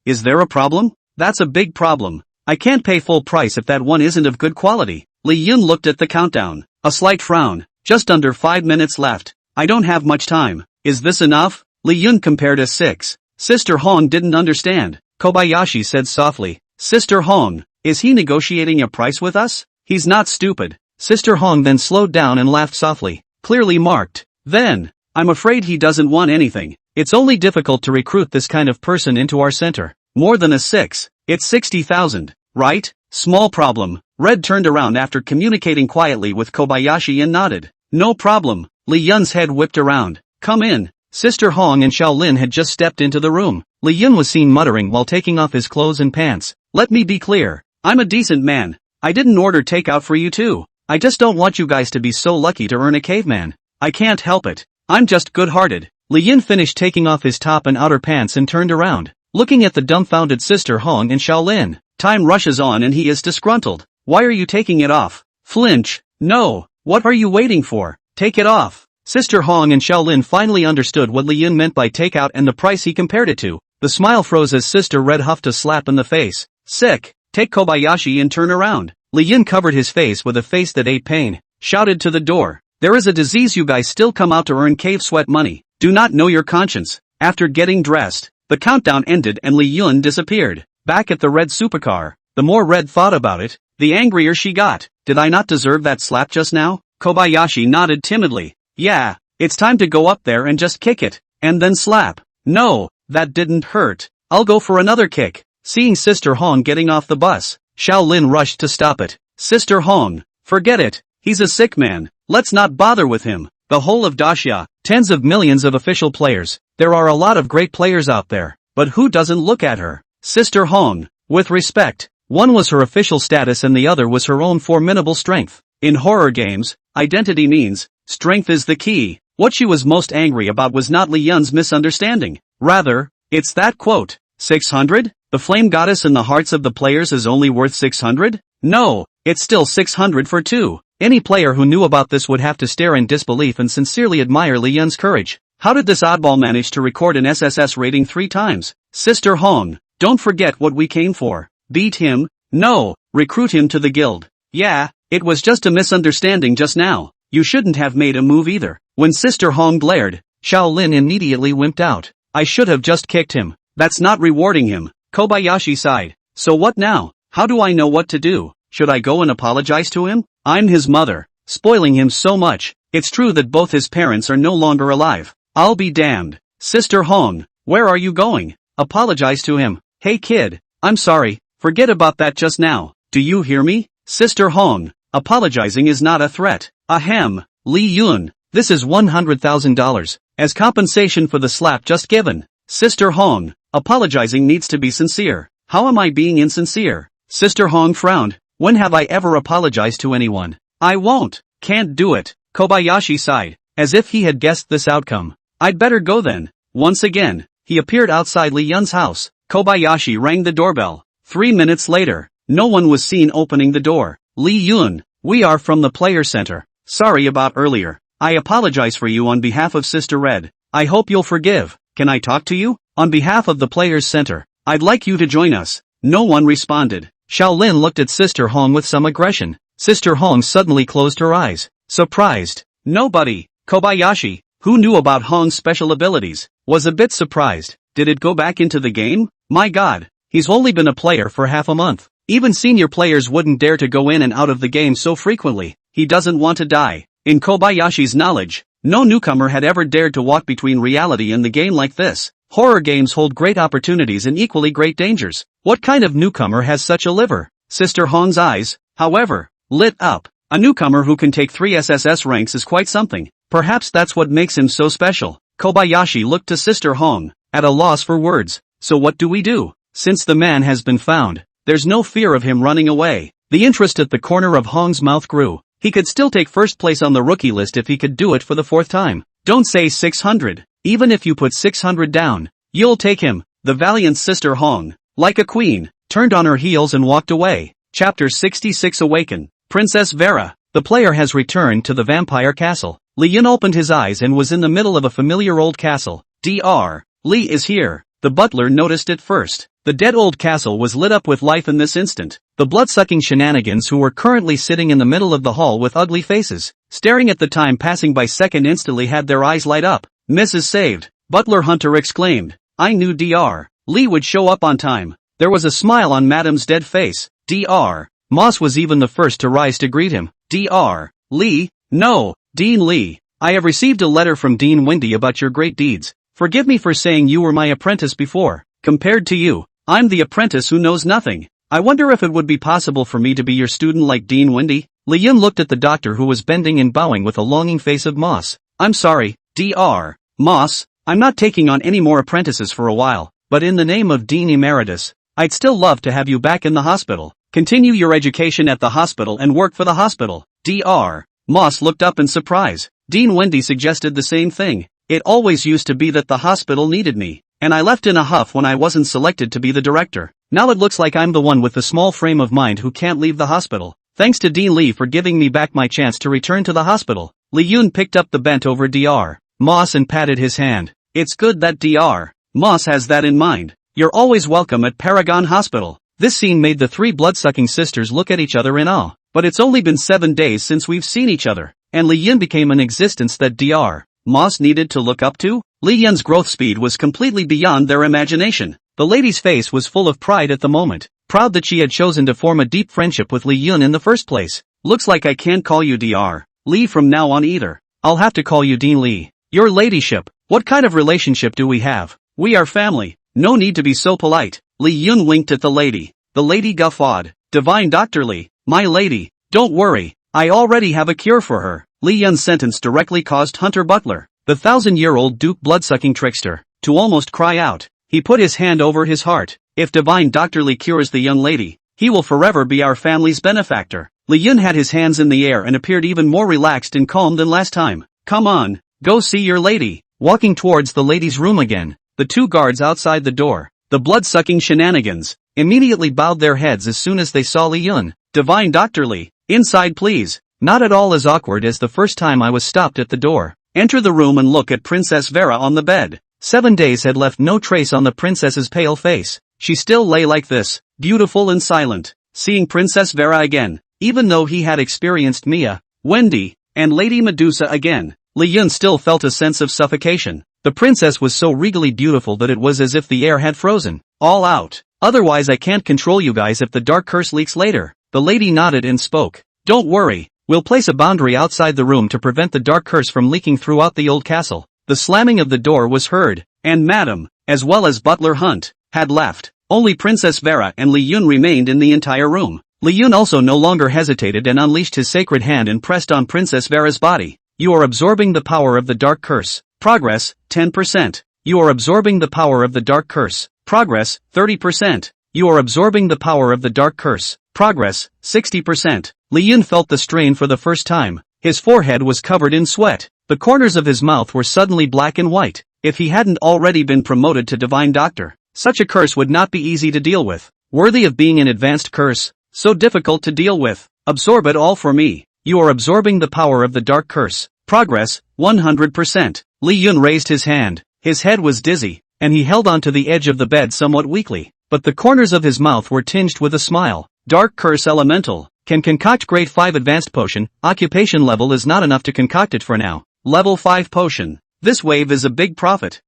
Is there a problem? That's a big problem. I can't pay full price if that one isn't of good quality. Li Yun looked at the countdown. A slight frown. Just under 5 minutes left. I don't have much time. Is this enough? Li Yun compared as 6. Sister Hong didn't understand. Kobayashi said softly, Sister Hong, is he negotiating a price with us? He's not stupid. Sister Hong then slowed down and laughed softly, clearly marked. Then, I'm afraid he doesn't want anything. It's only difficult to recruit this kind of person into our center. More than a 6. It's 60,000, right? Small problem. Red turned around after communicating quietly with Kobayashi and nodded. No problem. Li Yun's head whipped around. Come in. Sister Hong and Shaolin had just stepped into the room. Li Yun was seen muttering while taking off his clothes and pants. Let me be clear. I'm a decent man. I didn't order takeout for you too. I just don't want you guys to be so lucky to earn a caveman. I can't help it. I'm just good-hearted. Li Yun finished taking off his top and outer pants and turned around, looking at the dumbfounded Sister Hong and Shaolin. Time rushes on and he is disgruntled. Why are you taking it off? Flinch. No. What are you waiting for? Take it off. Sister Hong and Shaolin finally understood what Li Yun meant by takeout and the price he compared it to. The smile froze as Sister Red huffed a slap in the face. Sick. Take Kobayashi and turn around. Li Yun covered his face with a face that ate pain, shouted to the door. There is a disease you guys still come out to earn cave sweat money. Do not know your conscience. After getting dressed, the countdown ended and Li Yun disappeared. Back at the red supercar, the more Red thought about it, the angrier she got. Did I not deserve that slap just now? Kobayashi nodded timidly. Yeah, it's time to go up there and just kick it, and then slap. No, that didn't hurt. I'll go for another kick. Seeing Sister Hong getting off the bus, Shaolin rushed to stop it. Sister Hong, forget it. He's a sick man. Let's not bother with him. The whole of Daxia, tens of millions of official players. There are a lot of great players out there, but who doesn't look at her? Sister Hong, with respect. One was her official status and the other was her own formidable strength. In horror games, identity means, strength is the key. What she was most angry about was not Li Yun's misunderstanding. Rather, it's that quote. 600? The flame goddess in the hearts of the players is only worth 600? No, it's still 600 for 2. Any player who knew about this would have to stare in disbelief and sincerely admire Li Yun's courage. How did this oddball manage to record an SSS rating 3 times? Sister Hong, don't forget what we came for. Beat him? No, recruit him to the guild. Yeah, it was just a misunderstanding just now. You shouldn't have made a move either. When Sister Hong glared, Shaolin immediately wimped out. I should have just kicked him. That's not rewarding him. Kobayashi sighed. So what now? How do I know what to do? Should I go and apologize to him? I'm his mother, spoiling him so much. It's true that both his parents are no longer alive. I'll be damned. Sister Hong, where are you going? Apologize to him. Hey kid, I'm sorry, forget about that just now. Do you hear me? Sister Hong, apologizing is not a threat. Ahem, Li Yun, this is $100,000, as compensation for the slap just given. Sister Hong, apologizing needs to be sincere. How am I being insincere? Sister Hong frowned. When have I ever apologized to anyone? I won't. Can't do it. Kobayashi sighed, as if he had guessed this outcome. I'd better go then. Once again, he appeared outside Li Yun's house. Kobayashi rang the doorbell. 3 minutes later, no one was seen opening the door. Li Yun, we are from the player center. Sorry about earlier. I apologize for you on behalf of Sister Red. I hope you'll forgive. Can I talk to you? On behalf of the players center, I'd like you to join us. No one responded. Shaolin looked at Sister Hong with some aggression. Sister Hong suddenly closed her eyes, surprised. Nobody, Kobayashi, who knew about Hong's special abilities, was a bit surprised. Did it go back into the game? My god, he's only been a player for half a month. Even senior players wouldn't dare to go in and out of the game so frequently. He doesn't want to die. In Kobayashi's knowledge, no newcomer had ever dared to walk between reality and the game like this. Horror games hold great opportunities and equally great dangers. What kind of newcomer has such a liver? Sister Hong's eyes, however, lit up. A newcomer who can take 3 SSS ranks is quite something. Perhaps that's what makes him so special. Kobayashi looked to Sister Hong, at a loss for words. So what do we do? Since the man has been found, there's no fear of him running away. The interest at the corner of Hong's mouth grew. He could still take first place on the rookie list if he could do it for the 4th time. Don't say 600. Even if you put 600 down, you'll take him. The valiant Sister Hong, like a queen, turned on her heels and walked away. Chapter 66 Awaken. Princess Vera. The player has returned to the vampire castle. Li Yun opened his eyes and was in the middle of a familiar old castle. Dr. Li is here. The butler noticed it first. The dead old castle was lit up with life in this instant. The blood-sucking shenanigans who were currently sitting in the middle of the hall with ugly faces, staring at the time passing by second instantly had their eyes light up. Mrs. Saved, Butler Hunter exclaimed. I knew Dr. Li would show up on time. There was a smile on Madame's dead face. Dr. Moss was even the first to rise to greet him. Dr. Li? No, Dean Li. I have received a letter from Dean Windy about your great deeds. Forgive me for saying you were my apprentice before. Compared to you, I'm the apprentice who knows nothing. I wonder if it would be possible for me to be your student like Dean Wendy? Li Yun looked at the doctor who was bending and bowing with a longing face of moss. I'm sorry, Dr. Moss, I'm not taking on any more apprentices for a while, but in the name of Dean Emeritus, I'd still love to have you back in the hospital. Continue your education at the hospital and work for the hospital. Dr. Moss looked up in surprise. Dean Wendy suggested the same thing. It always used to be that the hospital needed me, and I left in a huff when I wasn't selected to be the director. Now it looks like I'm the one with the small frame of mind who can't leave the hospital. Thanks to Dean Lee for giving me back my chance to return to the hospital. Li Yun picked up the bent over Dr. Moss and patted his hand. It's good that Dr. Moss has that in mind. You're always welcome at Paragon Hospital. This scene made the three blood-sucking sisters look at each other in awe. But it's only been 7 days since we've seen each other, and Li Yun became an existence that Dr. Moss needed to look up to? Li Yun's growth speed was completely beyond their imagination. The lady's face was full of pride at the moment, proud that she had chosen to form a deep friendship with Li Yun in the first place. Looks like I can't call you Dr. Lee from now on either. I'll have to call you Dean Lee. Your ladyship. What kind of relationship do we have? We are family. No need to be so polite. Li Yun winked at the lady. The lady guffawed. Divine Dr. Lee, my lady, don't worry, I already have a cure for her. Li Yun's sentence directly caused Hunter Butler, the 1,000-year-old Duke blood-sucking trickster, to almost cry out. He put his hand over his heart. If Divine Dr. Lee cures the young lady, he will forever be our family's benefactor. Li Yun had his hands in the air and appeared even more relaxed and calm than last time. Come on, go see your lady. Walking towards the lady's room again, the two guards outside the door, the blood-sucking shenanigans, immediately bowed their heads as soon as they saw Li Yun. Divine Dr. Lee, inside please. Not at all as awkward as the first time I was stopped at the door. Enter the room and look at Princess Vera on the bed. 7 days had left no trace on the princess's pale face. She still lay like this, beautiful and silent. Seeing Princess Vera again, even though he had experienced Mia, Wendy, and Lady Medusa again, Li Yun still felt a sense of suffocation. The princess was so regally beautiful that it was as if the air had frozen. All out. Otherwise I can't control you guys if the dark curse leaks later. The lady nodded and spoke. Don't worry, we'll place a boundary outside the room to prevent the dark curse from leaking throughout the old castle. The slamming of the door was heard, and Madam, as well as Butler Hunt, had left. Only Princess Vera and Li Yun remained in the entire room. Li Yun also no longer hesitated and unleashed his sacred hand and pressed on Princess Vera's body. You are absorbing the power of the dark curse. Progress, 10%. You are absorbing the power of the dark curse. Progress, 30%. You are absorbing the power of the dark curse. Progress, 60%. Li Yun felt the strain for the first time. His forehead was covered in sweat. The corners of his mouth were suddenly black and white. If he hadn't already been promoted to Divine Doctor, such a curse would not be easy to deal with. Worthy of being an advanced curse. So difficult to deal with. Absorb it all for me. You are absorbing the power of the dark curse. Progress, 100%. Li Yun raised his hand. His head was dizzy, and he held onto the edge of the bed somewhat weakly. But the corners of his mouth were tinged with a smile. Dark Curse Elemental. Can concoct grade 5 advanced potion. Occupation level is not enough to concoct it for now. Level 5 potion. This wave is a big profit.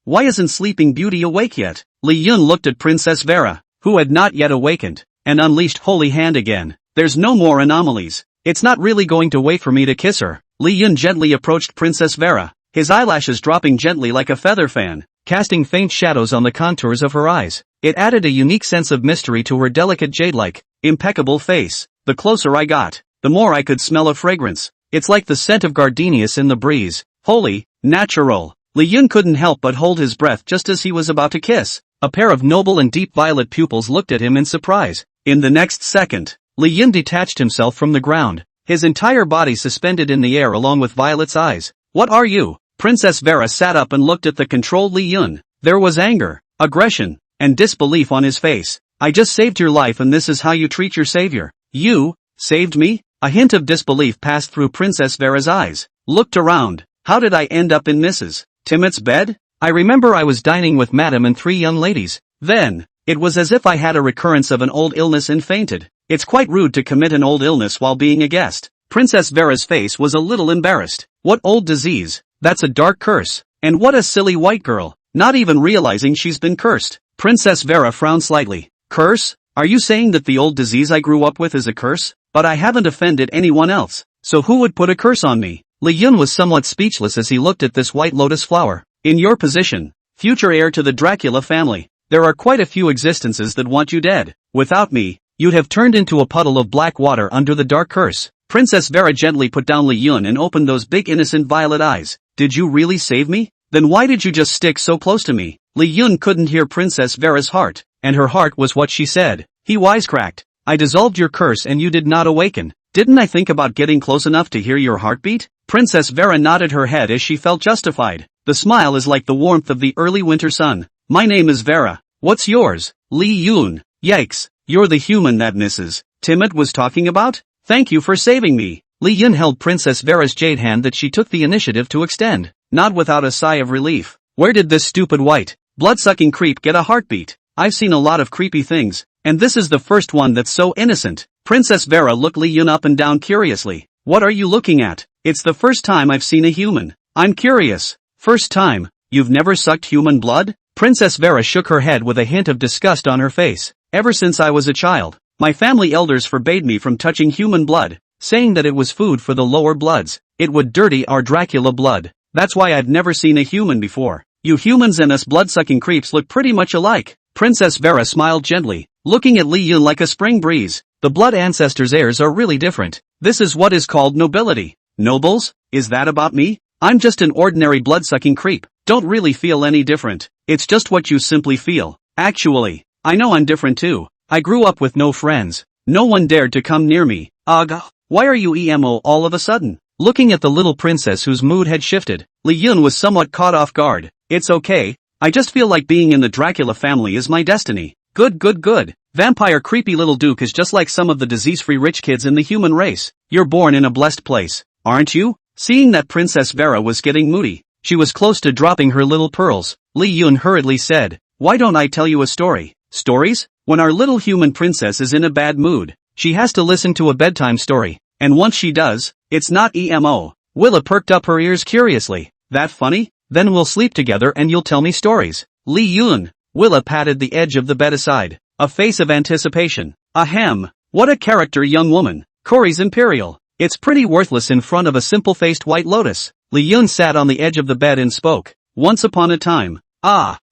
Why isn't Sleeping Beauty awake yet? Li Yun looked at Princess Vera, who had not yet awakened, and unleashed Holy Hand again. There's no more anomalies. It's not really going to wait for me to kiss her. Li Yun gently approached Princess Vera, his eyelashes dropping gently like a feather fan, casting faint shadows on the contours of her eyes. It added a unique sense of mystery to her delicate jade-like, impeccable face. The closer I got, the more I could smell a fragrance. It's like the scent of gardenias in the breeze. Holy, natural. Li Yun couldn't help but hold his breath just as he was about to kiss. A pair of noble and deep violet pupils looked at him in surprise. In the next second, Li Yun detached himself from the ground, his entire body suspended in the air along with Violet's eyes. What are you? Princess Vera sat up and looked at the controlled Li Yun. There was anger, aggression, and disbelief on his face. I just saved your life and this is how you treat your savior. You saved me? A hint of disbelief passed through Princess Vera's eyes. Looked around. How did I end up in Mrs. Timot's bed? I remember I was dining with Madam and 3 young ladies. Then, it was as if I had a recurrence of an old illness and fainted. It's quite rude to commit an old illness while being a guest. Princess Vera's face was a little embarrassed. What old disease? That's a dark curse. And what a silly white girl, not even realizing she's been cursed. Princess Vera frowned slightly. Curse? Are you saying that the old disease I grew up with is a curse? But I haven't offended anyone else. So who would put a curse on me? Li Yun was somewhat speechless as he looked at this white lotus flower. In your position, future heir to the Dracula family, there are quite a few existences that want you dead. Without me, you'd have turned into a puddle of black water under the dark curse. Princess Vera gently put down Li Yun and opened those big innocent violet eyes. Did you really save me? Then why did you just stick so close to me? Li Yun couldn't hear Princess Vera's heart, and her heart was what she said. He wisecracked. I dissolved your curse and you did not awaken. Didn't I think about getting close enough to hear your heartbeat? Princess Vera nodded her head as she felt justified. The smile is like the warmth of the early winter sun. My name is Vera. What's yours? Li Yun. Yikes. You're the human that Mrs. Timid was talking about? Thank you for saving me. Li Yun held Princess Vera's jade hand that she took the initiative to extend, not without a sigh of relief. Where did this stupid white, blood-sucking creep get a heartbeat? I've seen a lot of creepy things, and this is the first one that's so innocent. Princess Vera looked Li Yun up and down curiously. What are you looking at? It's the first time I've seen a human. I'm curious. First time? You've never sucked human blood? Princess Vera shook her head with a hint of disgust on her face. Ever since I was a child, my family elders forbade me from touching human blood, saying that it was food for the lower bloods. It would dirty our Dracula blood. That's why I'd never seen a human before. You humans and us blood-sucking creeps look pretty much alike. Princess Vera smiled gently, looking at Li Yun like a spring breeze. The blood ancestors' heirs are really different. This is what is called nobility. Nobles? Is that about me? I'm just an ordinary blood-sucking creep. Don't really feel any different. It's just what you simply feel. Actually, I know I'm different too. I grew up with no friends. No one dared to come near me. Ugh. Why are you emo all of a sudden? Looking at the little princess whose mood had shifted, Li Yun was somewhat caught off guard. It's okay. I just feel like being in the Dracula family is my destiny. Good. Vampire creepy little duke is just like some of the disease-free rich kids in the human race. You're born in a blessed place, aren't you? Seeing that Princess Vera was getting moody, she was close to dropping her little pearls. Li Yun hurriedly said, why don't I tell you a story? Stories? When our little human princess is in a bad mood, she has to listen to a bedtime story. And once she does, it's not emo. Willa perked up her ears curiously. That funny? Then we'll sleep together and you'll tell me stories. Li Yun. Willa patted the edge of the bed aside, a face of anticipation. Ahem. What a character, young woman. Corey's Imperial. It's pretty worthless in front of a simple-faced white lotus. Li Yun sat on the edge of the bed and spoke. Once upon a time.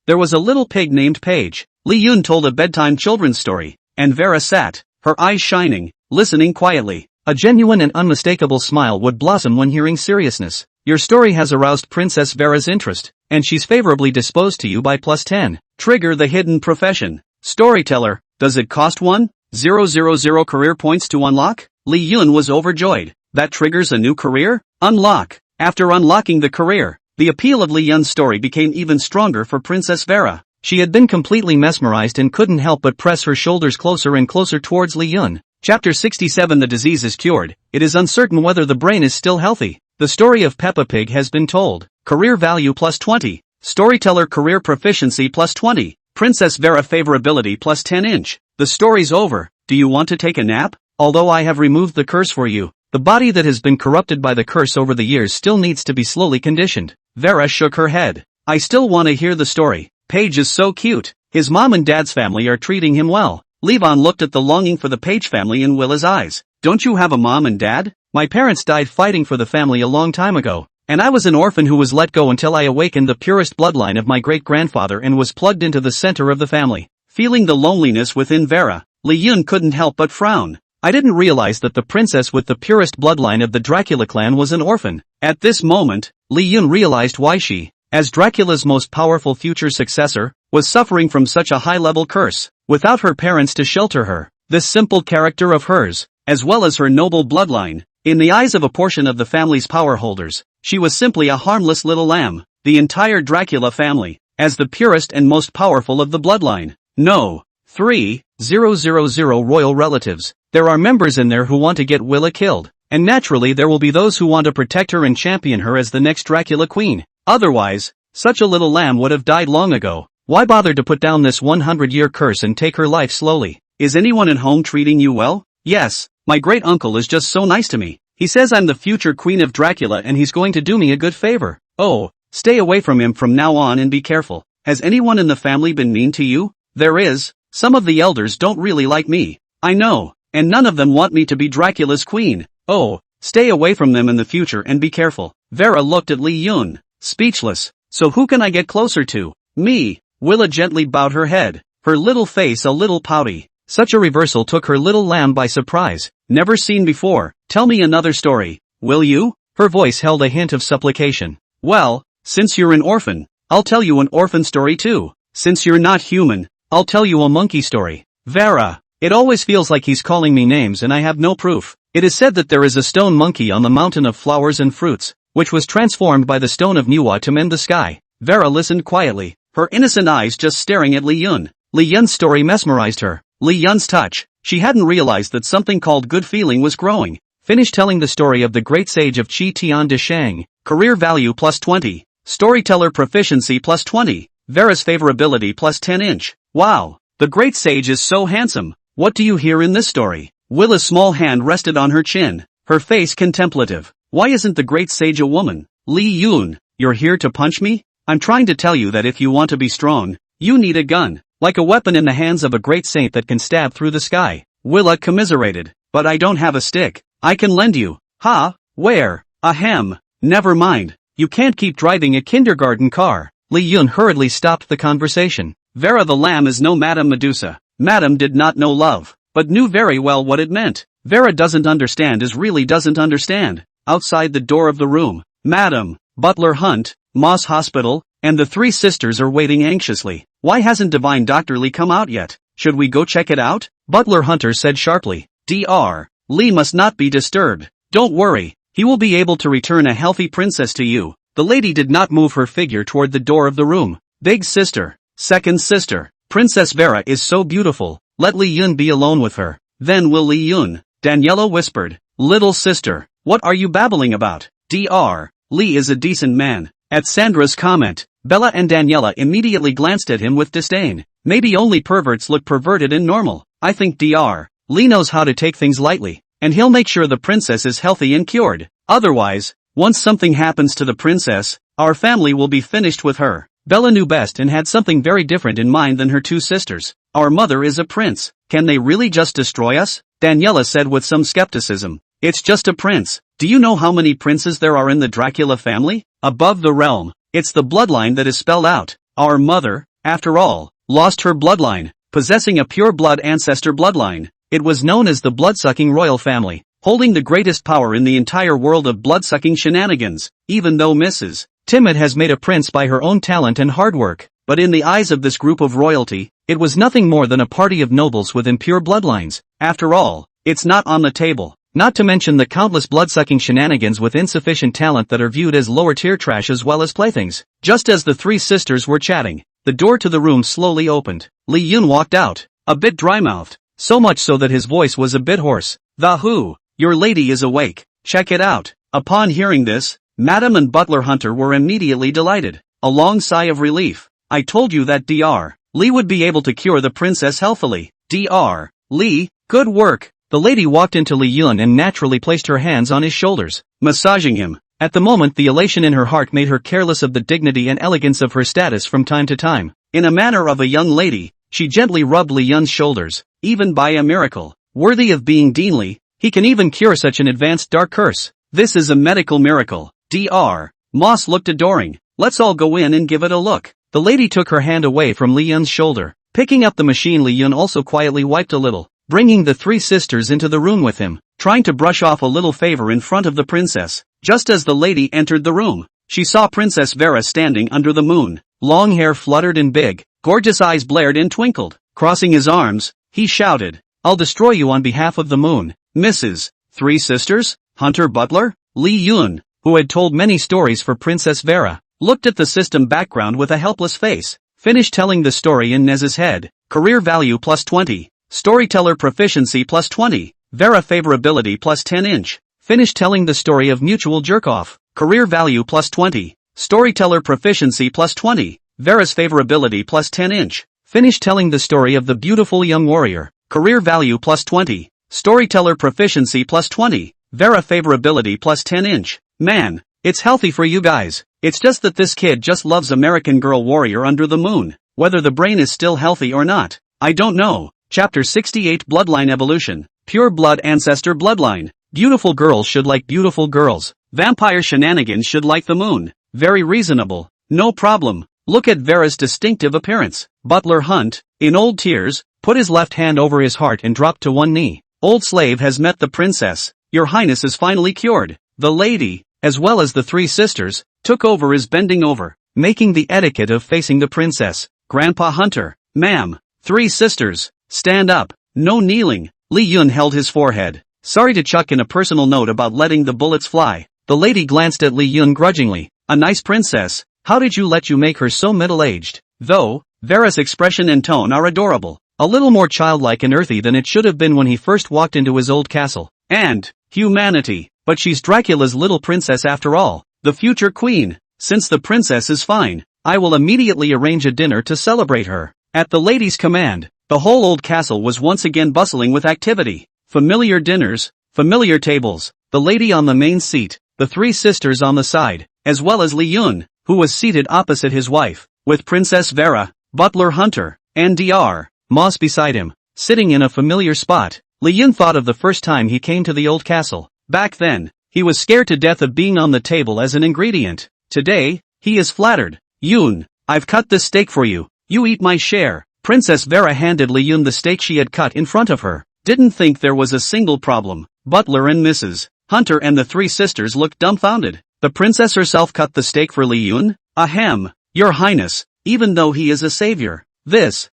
There was a little pig named Paige. Li Yun told a bedtime children's story, and Vera sat, her eyes shining, listening quietly. A genuine and unmistakable smile would blossom when hearing seriousness. Your story has aroused Princess Vera's interest, and she's favorably disposed to you by +10. Trigger the hidden profession. Storyteller. Does it cost 1,000 career points to unlock? Li Yun was overjoyed. That triggers a new career? Unlock. After unlocking the career, the appeal of Li Yun's story became even stronger for Princess Vera. She had been completely mesmerized and couldn't help but press her shoulders closer and closer towards Li Yun. Chapter 67. The disease is cured. It is uncertain whether the brain is still healthy. The story of Peppa Pig has been told. Career value +20. Storyteller career proficiency +20. Princess Vera favorability +10. The story's over. Do you want to take a nap? Although I have removed the curse for you, the body that has been corrupted by the curse over the years still needs to be slowly conditioned. Vera shook her head. I still want to hear the story. Paige is so cute. His mom and dad's family are treating him well. Levon looked at the longing for the Paige family in Willa's eyes. Don't you have a mom and dad? My parents died fighting for the family a long time ago, and I was an orphan who was let go until I awakened the purest bloodline of my great-grandfather and was plugged into the center of the family. Feeling the loneliness within Vera, Li Yun couldn't help but frown. I didn't realize that the princess with the purest bloodline of the Dracula clan was an orphan. At this moment, Li Yun realized why she, as Dracula's most powerful future successor, was suffering from such a high-level curse, without her parents to shelter her. This simple character of hers, as well as her noble bloodline, in the eyes of a portion of the family's power holders, she was simply a harmless little lamb. The entire Dracula family, as the purest and most powerful of the bloodline. No. 3,000 royal relatives. There are members in there who want to get Willa killed, and naturally there will be those who want to protect her and champion her as the next Dracula queen. Otherwise, such a little lamb would have died long ago. Why bother to put down this 100-year curse and take her life slowly? Is anyone at home treating you well? Yes, my great-uncle is just so nice to me. He says I'm the future queen of Dracula and he's going to do me a good favor. Oh, stay away from him from now on and be careful. Has anyone in the family been mean to you? There is. Some of the elders don't really like me. I know, and none of them want me to be Dracula's queen. Oh, stay away from them in the future and be careful. Vera looked at Li Yun, speechless. So who can I get closer to? Me. Willa gently bowed her head, her little face a little pouty. Such a reversal took her little lamb by surprise. Never seen before. Tell me another story, will you? Her voice held a hint of supplication. Well, since you're an orphan, I'll tell you an orphan story too. Since you're not human, I'll tell you a monkey story. Vera. It always feels like he's calling me names and I have no proof. It is said that there is a stone monkey on the mountain of flowers and fruits, which was transformed by the stone of Manhwa to mend the sky. Vera listened quietly, her innocent eyes just staring at Li Yun. Li Yun's story mesmerized her. Li Yun's touch. She hadn't realized that something called good feeling was growing. Finish telling the story of the great sage of Qi Tian de Shang. Career value plus 20. Storyteller proficiency plus 20. Vera's favorability plus 10 inch. Wow. The great sage is so handsome. What do you hear in this story? Willa's small hand rested on her chin, her face contemplative. Why isn't the great sage a woman? Li Yun, you're here to punch me? I'm trying to tell you that if you want to be strong, you need a gun. Like a weapon in the hands of a great saint that can stab through the sky. Willa commiserated. But I don't have a stick. I can lend you. Ha? Where? Ahem. Never mind. You can't keep driving a kindergarten car. Li Yun hurriedly stopped the conversation. Vera the lamb is no Madame Medusa. Madame did not know love, but knew very well what it meant. Vera doesn't understand is really doesn't understand. Outside the door of the room, Madame, Butler Hunt, Moss Hospital, and the three sisters are waiting anxiously. Why hasn't Divine Dr. Lee come out yet? Should we go check it out? Butler Hunter said sharply. Dr. Lee must not be disturbed. Don't worry, he will be able to return a healthy princess to you. The lady did not move her figure toward the door of the room. Big sister, second sister, Princess Vera is so beautiful, let Li Yun be alone with her. Then will Li Yun, Daniela whispered. Little sister, what are you babbling about? Dr. Lee is a decent man. At Sandra's comment, Bella and Daniela immediately glanced at him with disdain. Maybe only perverts look perverted and normal. I think Dr. Lee knows how to take things lightly, and he'll make sure the princess is healthy and cured. Otherwise, once something happens to the princess, our family will be finished with her. Bella knew best and had something very different in mind than her two sisters. Our mother is a prince. Can they really just destroy us? Daniela said with some skepticism. It's just a prince. Do you know how many princes there are in the Dracula family? Above the realm. It's the bloodline that is spelled out. Our mother, after all, lost her bloodline, possessing a pure blood ancestor bloodline. It was known as the blood-sucking royal family, holding the greatest power in the entire world of blood-sucking shenanigans. Even though Mrs. Timid has made a prince by her own talent and hard work, but in the eyes of this group of royalty, it was nothing more than a party of nobles with impure bloodlines. After all, it's not on the table. Not to mention the countless blood-sucking shenanigans with insufficient talent that are viewed as lower-tier trash as well as playthings. Just as the three sisters were chatting, the door to the room slowly opened. Li Yun walked out, a bit dry-mouthed, so much so that his voice was a bit hoarse. The who? Your lady is awake. Check it out. Upon hearing this, Madame and Butler Hunter were immediately delighted. A long sigh of relief. I told you that Dr. Lee would be able to cure the princess healthily. Dr. Lee, good work. The lady walked into Li Yun and naturally placed her hands on his shoulders, massaging him. At the moment the elation in her heart made her careless of the dignity and elegance of her status from time to time. In a manner of a young lady, she gently rubbed Li Yun's shoulders. Even by a miracle, worthy of being Deanly, he can even cure such an advanced dark curse. This is a medical miracle. Dr. Moss looked adoring. Let's all go in and give it a look. The lady took her hand away from Li Yun's shoulder. Picking up the machine, Li Yun also quietly wiped a little, bringing the three sisters into the room with him, trying to brush off a little favor in front of the princess. Just as the lady entered the room, she saw Princess Vera standing under the moon. Long hair fluttered and big, gorgeous eyes blared and twinkled. Crossing his arms, he shouted, I'll destroy you on behalf of the moon. Mrs. Three Sisters, Hunter Butler, Li Yun, who had told many stories for Princess Vera, looked at the system background with a helpless face. Finished telling the story in Nez's head. Career value plus 20. Storyteller proficiency plus 20. Vera favorability plus 10 inch. Finished telling the story of mutual jerk-off. Career value plus 20. Storyteller proficiency plus 20. Vera's favorability plus 10 inch. Finished telling the story of the beautiful young warrior. Career value plus 20. Storyteller proficiency plus 20. Vera favorability plus 10 inch. Man, it's healthy for you guys. It's just that this kid just loves American Girl Warrior under the moon. Whether the brain is still healthy or not, I don't know. Chapter 68 Bloodline Evolution. Pure blood ancestor bloodline. Beautiful girls should like beautiful girls. Vampire shenanigans should like the moon. Very reasonable. no problem. Look at Vera's distinctive appearance. Butler Hunt, in old tears, put his left hand over his heart and dropped to one knee. Old slave has met the princess. Your highness is finally cured. The lady, as well as the three sisters, took over as bending over, making the etiquette of facing the princess. Grandpa Hunter, ma'am, three sisters, stand up, no kneeling. Li Yun held his forehead. Sorry to chuck in a personal note about letting the bullets fly. The lady glanced at Li Yun grudgingly. A nice princess, how did you let you make her so middle-aged? Though, Vera's expression and tone are adorable. A little more childlike and earthy than it should have been when he first walked into his old castle. And, humanity, but she's Dracula's little princess after all, the future queen. Since the princess is fine, I will immediately arrange a dinner to celebrate her. At the lady's command, the whole old castle was once again bustling with activity. Familiar dinners, familiar tables, the lady on the main seat, the three sisters on the side, as well as Li Yun, who was seated opposite his wife, with Princess Vera, Butler Hunter, and Dr. Moss beside him, sitting in a familiar spot. Li Yun thought of the first time he came to the old castle. Back then, he was scared to death of being on the table as an ingredient. Today, he is flattered. Yun, I've cut this steak for you, you eat my share. Princess Vera handed Li Yun the steak she had cut in front of her. Didn't think there was a single problem. Butler and Mrs. Hunter and the three sisters looked dumbfounded. The princess herself cut the steak for Li Yun? Ahem, your highness, even though he is a savior.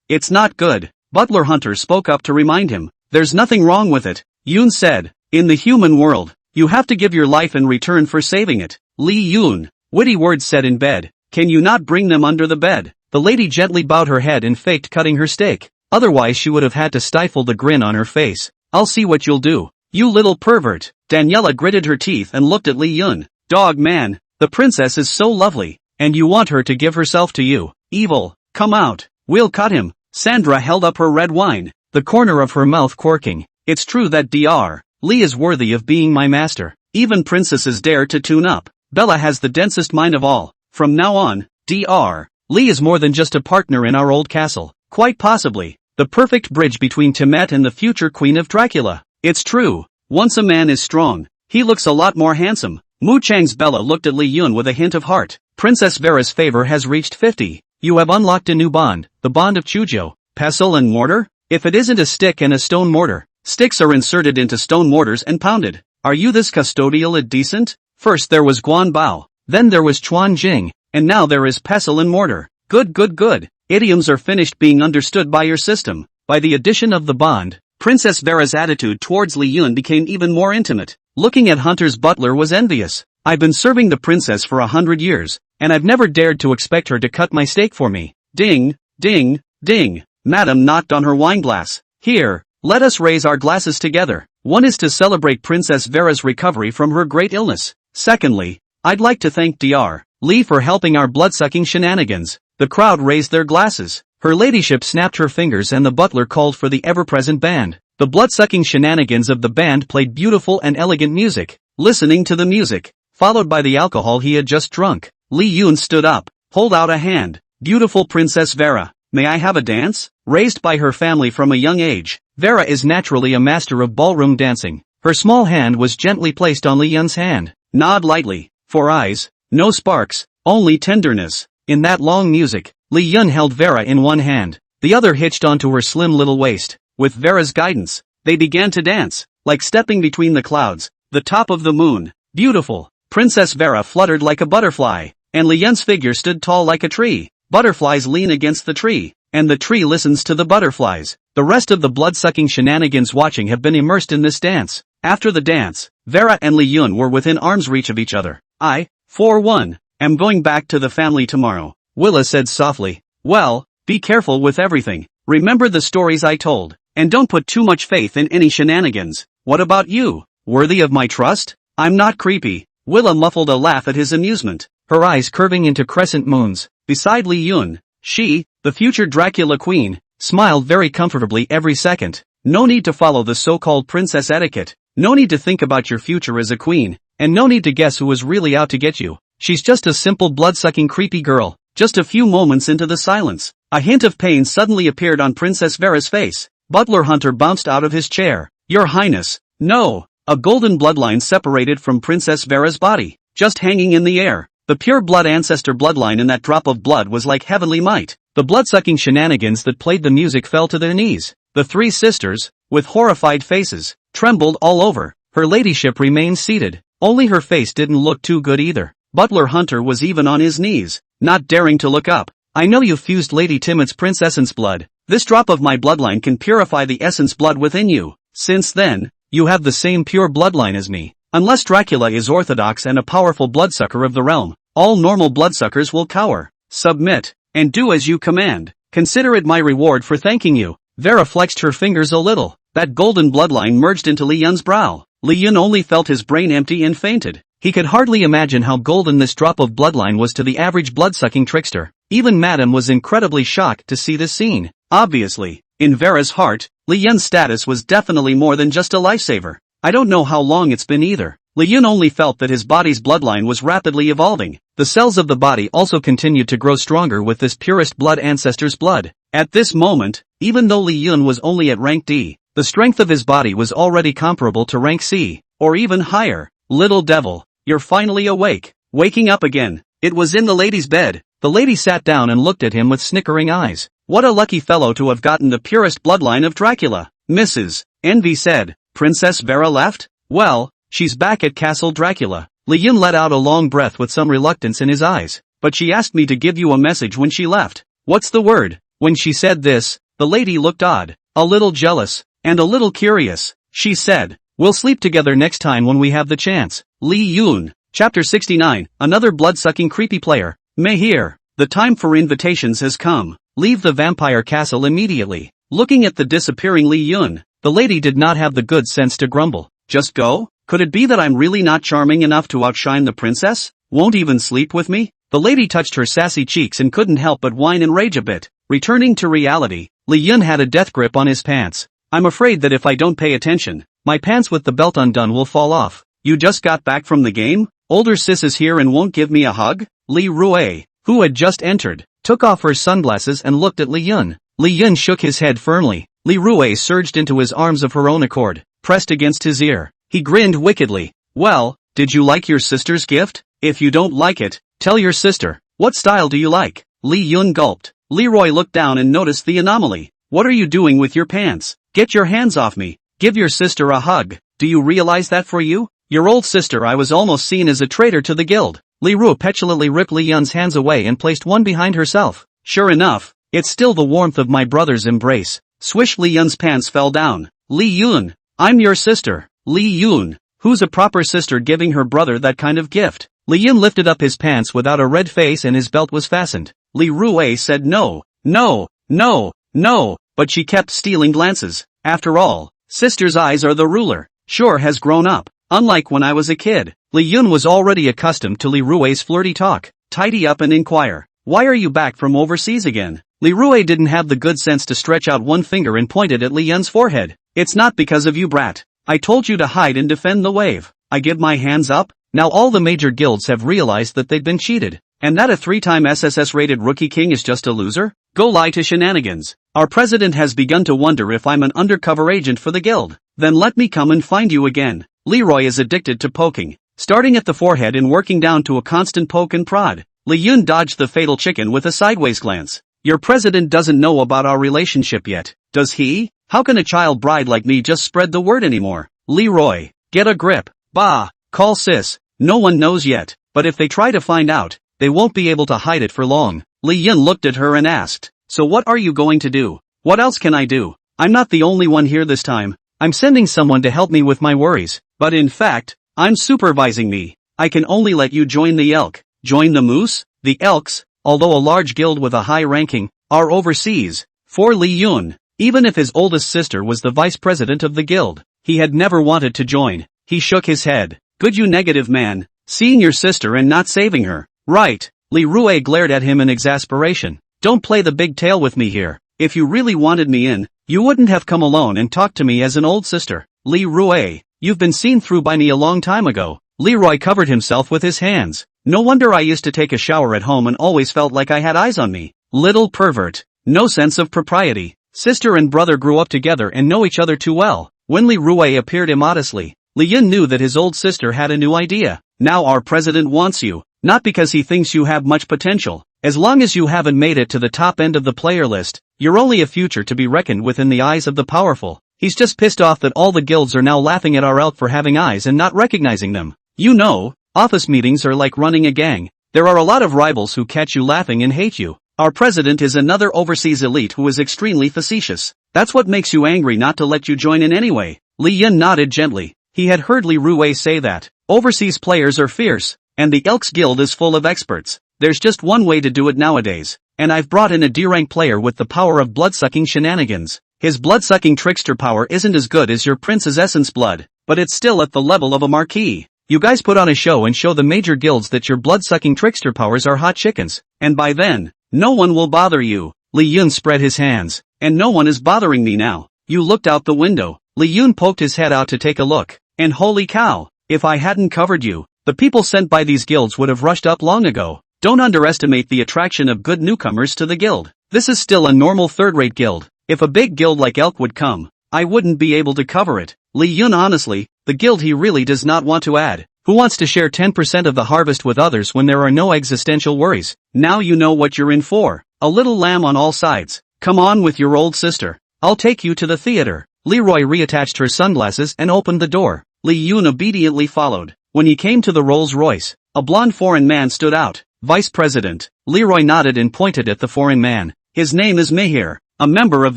It's not good. Butler Hunter spoke up to remind him. There's nothing wrong with it. Yun said, in the human world, you have to give your life in return for saving it. Li Yun, witty words said in bed. Can you not bring them under the bed? The lady gently bowed her head and faked cutting her steak. Otherwise she would have had to stifle the grin on her face. I'll see what you'll do. You little pervert. Daniela gritted her teeth and looked at Li Yun. Dog man, the princess is so lovely, and you want her to give herself to you. Evil, come out, we'll cut him. Sandra held up her red wine, the corner of her mouth quirking. It's true that Dr. Li is worthy of being my master. Even princesses dare to tune up. Bella has the densest mind of all. From now on, Dr. Li is more than just a partner in our old castle. Quite possibly, the perfect bridge between Timet and the future queen of Dracula. It's true, once a man is strong, he looks a lot more handsome. Mu Chang's Bella looked at Li Yun with a hint of heart. Princess Vera's favor has reached 50. You have unlocked a new bond, the bond of Chuzhou. Pestle and mortar? If it isn't a stick and a stone mortar. Sticks are inserted into stone mortars and pounded. Are you this custodial and decent? First there was Guan Bao, then there was Chuan Jing, and now there is pestle and mortar. Good. Idioms are finished being understood by your system. By the addition of the bond, Princess Vera's attitude towards Li Yun became even more intimate. Looking at Hunter's butler was envious. I've been serving the princess for 100 years, and I've never dared to expect her to cut my steak for me. Ding, ding, ding. Madam knocked on her wineglass. Here, let us raise our glasses together. One is to celebrate Princess Vera's recovery from her great illness. Secondly, I'd like to thank Dr. Li for helping our blood-sucking shenanigans. The crowd raised their glasses. Her ladyship snapped her fingers and the butler called for the ever-present band. The blood-sucking shenanigans of the band played beautiful and elegant music. Listening to the music, followed by the alcohol he had just drunk, Li Yun stood up, hold out a hand. Beautiful Princess Vera, may I have a dance? Raised by her family from a young age, Vera is naturally a master of ballroom dancing. Her small hand was gently placed on Li Yun's hand. Nod lightly. For eyes, no sparks, only tenderness. In that long music, Li Yun held Vera in one hand, the other hitched onto her slim little waist. With Vera's guidance, they began to dance, like stepping between the clouds, the top of the moon. Beautiful. Princess Vera fluttered like a butterfly, and Li Yun's figure stood tall like a tree. Butterflies lean against the tree, and the tree listens to the butterflies. The rest of the blood-sucking shenanigans watching have been immersed in this dance. After the dance, Vera and Li Yun were within arm's reach of each other. I, for one, am going back to the family tomorrow, Willa said softly. Well, be careful with everything. Remember the stories I told, and don't put too much faith in any shenanigans. What about you? Worthy of my trust? I'm not creepy. Willa muffled a laugh at his amusement, her eyes curving into crescent moons. Beside Li Yun, she, the future Dracula queen, smiled very comfortably every second. No need to follow the so-called princess etiquette. No need to think about your future as a queen, and no need to guess who is really out to get you. She's just a simple blood-sucking creepy girl. Just a few moments into the silence, a hint of pain suddenly appeared on Princess Vera's face. Butler Hunter bounced out of his chair. Your Highness, no! A golden bloodline separated from Princess Vera's body, just hanging in the air. The pure blood ancestor bloodline in that drop of blood was like heavenly might. The blood-sucking shenanigans that played the music fell to their knees. The three sisters, with horrified faces, trembled all over. Her ladyship remained seated. Only her face didn't look too good either. Butler Hunter was even on his knees, not daring to look up. I know you fused Lady Timid's Prince Essence blood. This drop of my bloodline can purify the essence blood within you. Since then, you have the same pure bloodline as me. Unless Dracula is orthodox and a powerful bloodsucker of the realm, all normal bloodsuckers will cower, submit, and do as you command. Consider it my reward for thanking you. Vera flexed her fingers a little. That golden bloodline merged into Li Yun's brow. Li Yun only felt his brain empty and fainted. He could hardly imagine how golden this drop of bloodline was to the average blood-sucking trickster. Even Madame was incredibly shocked to see this scene. Obviously, in Vera's heart, Li Yun's status was definitely more than just a lifesaver. I don't know how long it's been either. Li Yun only felt that his body's bloodline was rapidly evolving. The cells of the body also continued to grow stronger with this purest blood ancestor's blood. At this moment, even though Li Yun was only at rank D, the strength of his body was already comparable to rank C, or even higher. Little devil, you're finally awake. Waking up again. It was in the lady's bed. The lady sat down and looked at him with snickering eyes. What a lucky fellow to have gotten the purest bloodline of Dracula. Mrs. Envy said. Princess Vera left? Well, she's back at Castle Dracula. Li Yun let out a long breath with some reluctance in his eyes. But she asked me to give you a message when she left. What's the word? When she said this, the lady looked odd, a little jealous, and a little curious. She said, we'll sleep together next time when we have the chance. Li Yun. Chapter 69, another blood-sucking creepy player. May here. The time for invitations has come. Leave the vampire castle immediately. Looking at the disappearing Li Yun, the lady did not have the good sense to grumble. Just go? Could it be that I'm really not charming enough to outshine the princess? Won't even sleep with me? The lady touched her sassy cheeks and couldn't help but whine and rage a bit. Returning to reality, Li Yun had a death grip on his pants. I'm afraid that if I don't pay attention, my pants with the belt undone will fall off. You just got back from the game? Older sis is here and won't give me a hug? Li Rui, who had just entered, took off her sunglasses and looked at Li Yun. Li Yun shook his head firmly. Li Rui surged into his arms of her own accord, pressed against his ear. He grinned wickedly. Well, did you like your sister's gift? If you don't like it, tell your sister. What style do you like? Li Yun gulped. Leroy looked down and noticed the anomaly. What are you doing with your pants? Get your hands off me. Give your sister a hug. Do you realize that for you? Your old sister I was almost seen as a traitor to the guild. Li Ru petulantly ripped Li Yun's hands away and placed one behind herself. Sure enough, it's still the warmth of my brother's embrace. Swish. Li Yun's pants fell down. Li Yun, I'm your sister. Li Yun, who's a proper sister giving her brother that kind of gift? Li Yun lifted up his pants without a red face and his belt was fastened. Li Rui said no, no, no, no, but she kept stealing glances. After all, sister's eyes are the ruler. Sure has grown up. Unlike when I was a kid, Li Yun was already accustomed to Li Rui's flirty talk. Tidy up and inquire. Why are you back from overseas again? Li Rui didn't have the good sense to stretch out one finger and point it at Li Yun's forehead. It's not because of you, brat. I told you to hide and defend the wave. I give my hands up? Now all the major guilds have realized that they've been cheated. And that a 3-time SSS-rated rookie king is just a loser? Go lie to shenanigans. Our president has begun to wonder if I'm an undercover agent for the guild. Then let me come and find you again. Leroy is addicted to poking. Starting at the forehead and working down to a constant poke and prod. Li Yun dodged the fatal chicken with a sideways glance. Your president doesn't know about our relationship yet, does he? How can a child bride like me just spread the word anymore? Leroy, get a grip. Bah, call sis. No one knows yet, but if they try to find out, they won't be able to hide it for long. Li Yun looked at her and asked, so what are you going to do? What else can I do? I'm not the only one here this time. I'm sending someone to help me with my worries. But in fact, I'm supervising me. I can only let you join the Elk. Join the Moose? The Elks, although a large guild with a high ranking, are overseas. For Li Yun, even if his oldest sister was the vice president of the guild, he had never wanted to join. He shook his head. Good you negative man, seeing your sister and not saving her. Right. Li Rui glared at him in exasperation. Don't play the big tail with me here. If you really wanted me in, you wouldn't have come alone and talked to me as an old sister. Li Rui, you've been seen through by me a long time ago. Leroy covered himself with his hands. No wonder I used to take a shower at home and always felt like I had eyes on me. Little pervert. No sense of propriety. Sister and brother grew up together and know each other too well. When Li Rui appeared immodestly, Li Yun knew that his old sister had a new idea. Now our president wants you. not because he thinks you have much potential. As long as you haven't made it to the top end of the player list, you're only a future to be reckoned with in the eyes of the powerful. He's just pissed off that all the guilds are now laughing at our elk for having eyes and not recognizing them. You know, office meetings are like running a gang. There are a lot of rivals who catch you laughing and hate you. Our president is another overseas elite who is extremely facetious. That's what makes you angry not to let you join in anyway. Li Yun nodded gently. He had heard Li Ruwei say that. Overseas players are fierce, and the Elks Guild is full of experts. There's just one way to do it nowadays, and I've brought in a D-rank player with the power of blood-sucking shenanigans. His blood-sucking trickster power isn't as good as your prince's essence blood, but it's still at the level of a marquis. You guys put on a show and show the major guilds that your blood-sucking trickster powers are hot chickens, and by then, no one will bother you. Li Yun spread his hands. And no one is bothering me now. You looked out the window. Li Yun poked his head out to take a look. And holy cow, if I hadn't covered you, the people sent by these guilds would have rushed up long ago. Don't underestimate the attraction of good newcomers to the guild. This is still a normal third-rate guild. If a big guild like Elk would come, I wouldn't be able to cover it. Li Yun honestly, the guild he really does not want to add. Who wants to share 10% of the harvest with others when there are no existential worries? Now you know what you're in for. A little lamb on all sides. Come on with your old sister. I'll take you to the theater. Leroy reattached her sunglasses and opened the door. Li Yun obediently followed. When he came to the Rolls-Royce, a blond foreign man stood out. Vice President. Leroy nodded and pointed at the foreign man. His name is Mihir, a member of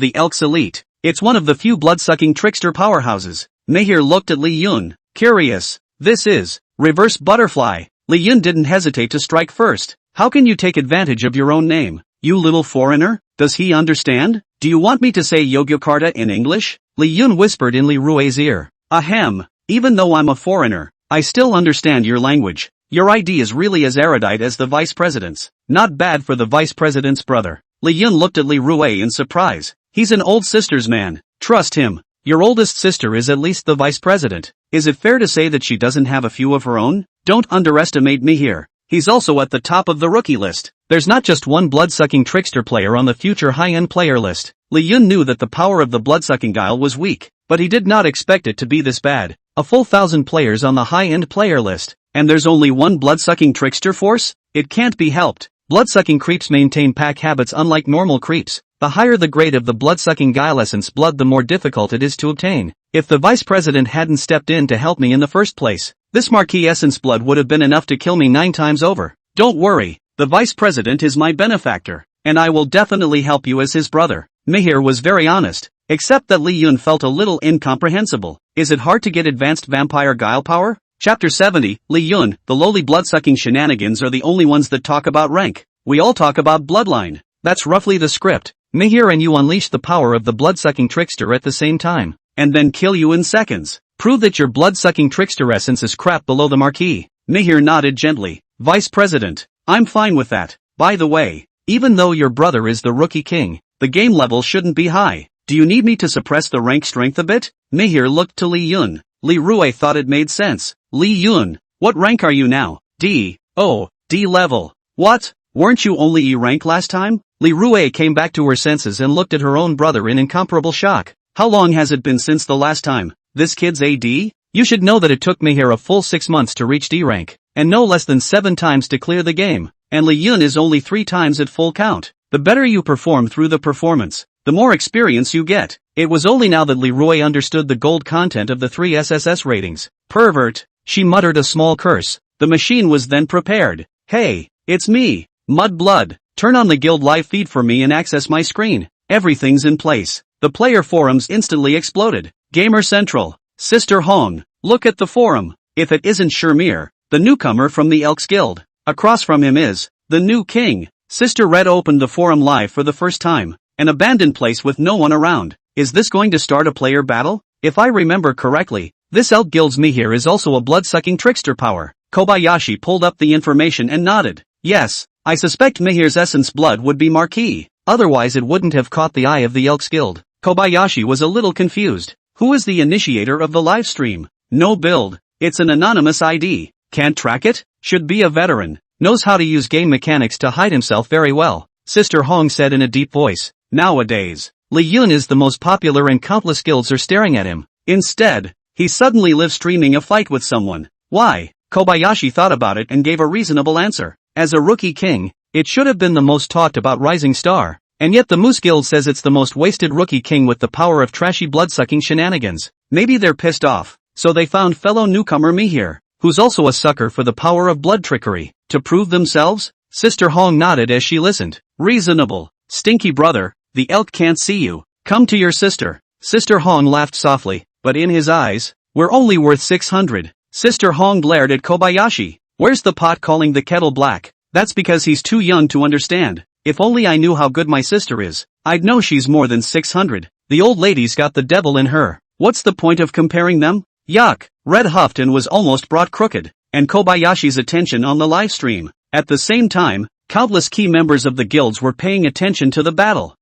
the Elks Elite. It's one of the few blood-sucking trickster powerhouses. Mihir looked at Li Yun. Curious. This is reverse butterfly. Li Yun didn't hesitate to strike first. How can you take advantage of your own name? You little foreigner? Does he understand? Do you want me to say Yogyakarta in English? Li Yun whispered in Li Rui's ear. Ahem. Even though I'm a foreigner, I still understand your language. Your ID is really as erudite as the vice president's. Not bad for the vice president's brother. Li Yun looked at Li Rui in surprise. He's an old sister's man. Trust him. Your oldest sister is at least the vice president. Is it fair to say that she doesn't have a few of her own? Don't underestimate me here. He's also at the top of the rookie list. There's not just one blood-sucking trickster player on the future high-end player list. Li Yun knew that the power of the blood-sucking guile was weak, but he did not expect it to be this bad. A full 1,000 players on the high-end player list, and there's only one blood-sucking trickster force? It can't be helped. Blood-sucking creeps maintain pack habits unlike normal creeps. The higher the grade of the blood-sucking guile essence blood, the more difficult it is to obtain. If the vice president hadn't stepped in to help me in the first place, this marquis essence blood would have been enough to kill me 9 times over. Don't worry, the vice president is my benefactor, and I will definitely help you as his brother. Mihir was very honest, except that Li Yun felt a little incomprehensible. Is it hard to get advanced vampire guile power? Chapter 70, Li Yun, the lowly blood-sucking shenanigans are the only ones that talk about rank. We all talk about bloodline. That's roughly the script. Mihir and you unleash the power of the blood-sucking trickster at the same time, and then kill you in seconds. Prove that your blood-sucking trickster essence is crap below the marquee. Mihir nodded gently. Vice President, I'm fine with that. By the way, even though your brother is the rookie king, the game level shouldn't be high. Do you need me to suppress the rank strength a bit? Mihir looked to Li Yun. Li Rui thought it made sense. Li Yun, what rank are you now? D. Oh, D level. What? Weren't you only E rank last time? Li Rui came back to her senses and looked at her own brother in incomparable shock. How long has it been since the last time? This kid's AD? You should know that it took Mihir a full 6 months to reach D rank, and no less than 7 times to clear the game, and Li Yun is only 3 times at full count. The better you perform through the performance, the more experience you get. It was only now that Li Rui understood the gold content of the 3 SSS ratings. Pervert. She muttered a small curse. The machine was then prepared. Hey, it's me, Mudblood. Turn on the guild live feed for me and access my screen. Everything's in place. The player forums instantly exploded. Gamer Central. Sister Hong. Look at the forum. If it isn't Shermir, the newcomer from the Elks Guild. Across from him is the new king. Sister Red opened the forum live for the first time. An abandoned place with no one around. Is this going to start a player battle? If I remember correctly, this Elk Guild's Mihir is also a blood-sucking trickster power. Kobayashi pulled up the information and nodded. Yes, I suspect Mihir's essence blood would be marquee. Otherwise it wouldn't have caught the eye of the Elks Guild. Kobayashi was a little confused. Who is the initiator of the live stream? No build. It's an anonymous ID. Can't track it? Should be a veteran. Knows how to use game mechanics to hide himself very well. Sister Hong said in a deep voice. Nowadays, Li Yun is the most popular and countless guilds are staring at him. Instead, he suddenly live streaming a fight with someone. Why? Kobayashi thought about it and gave a reasonable answer. As a rookie king, it should have been the most talked about rising star. And yet the Moose Guild says it's the most wasted rookie king with the power of trashy blood-sucking shenanigans. Maybe they're pissed off, so they found fellow newcomer Mihir, who's also a sucker for the power of blood trickery, to prove themselves? Sister Hong nodded as she listened. Reasonable. Stinky brother, the elk can't see you. Come to your sister. Sister Hong laughed softly, but in his eyes, we're only worth 600. Sister Hong glared at Kobayashi. Where's the pot calling the kettle black? That's because he's too young to understand. If only I knew how good my sister is, I'd know she's more than 600. The old lady's got the devil in her. What's the point of comparing them? Yuck. Red huffed and was almost brought crooked, and Kobayashi's attention on the live stream. At the same time, countless key members of the guilds were paying attention to the battle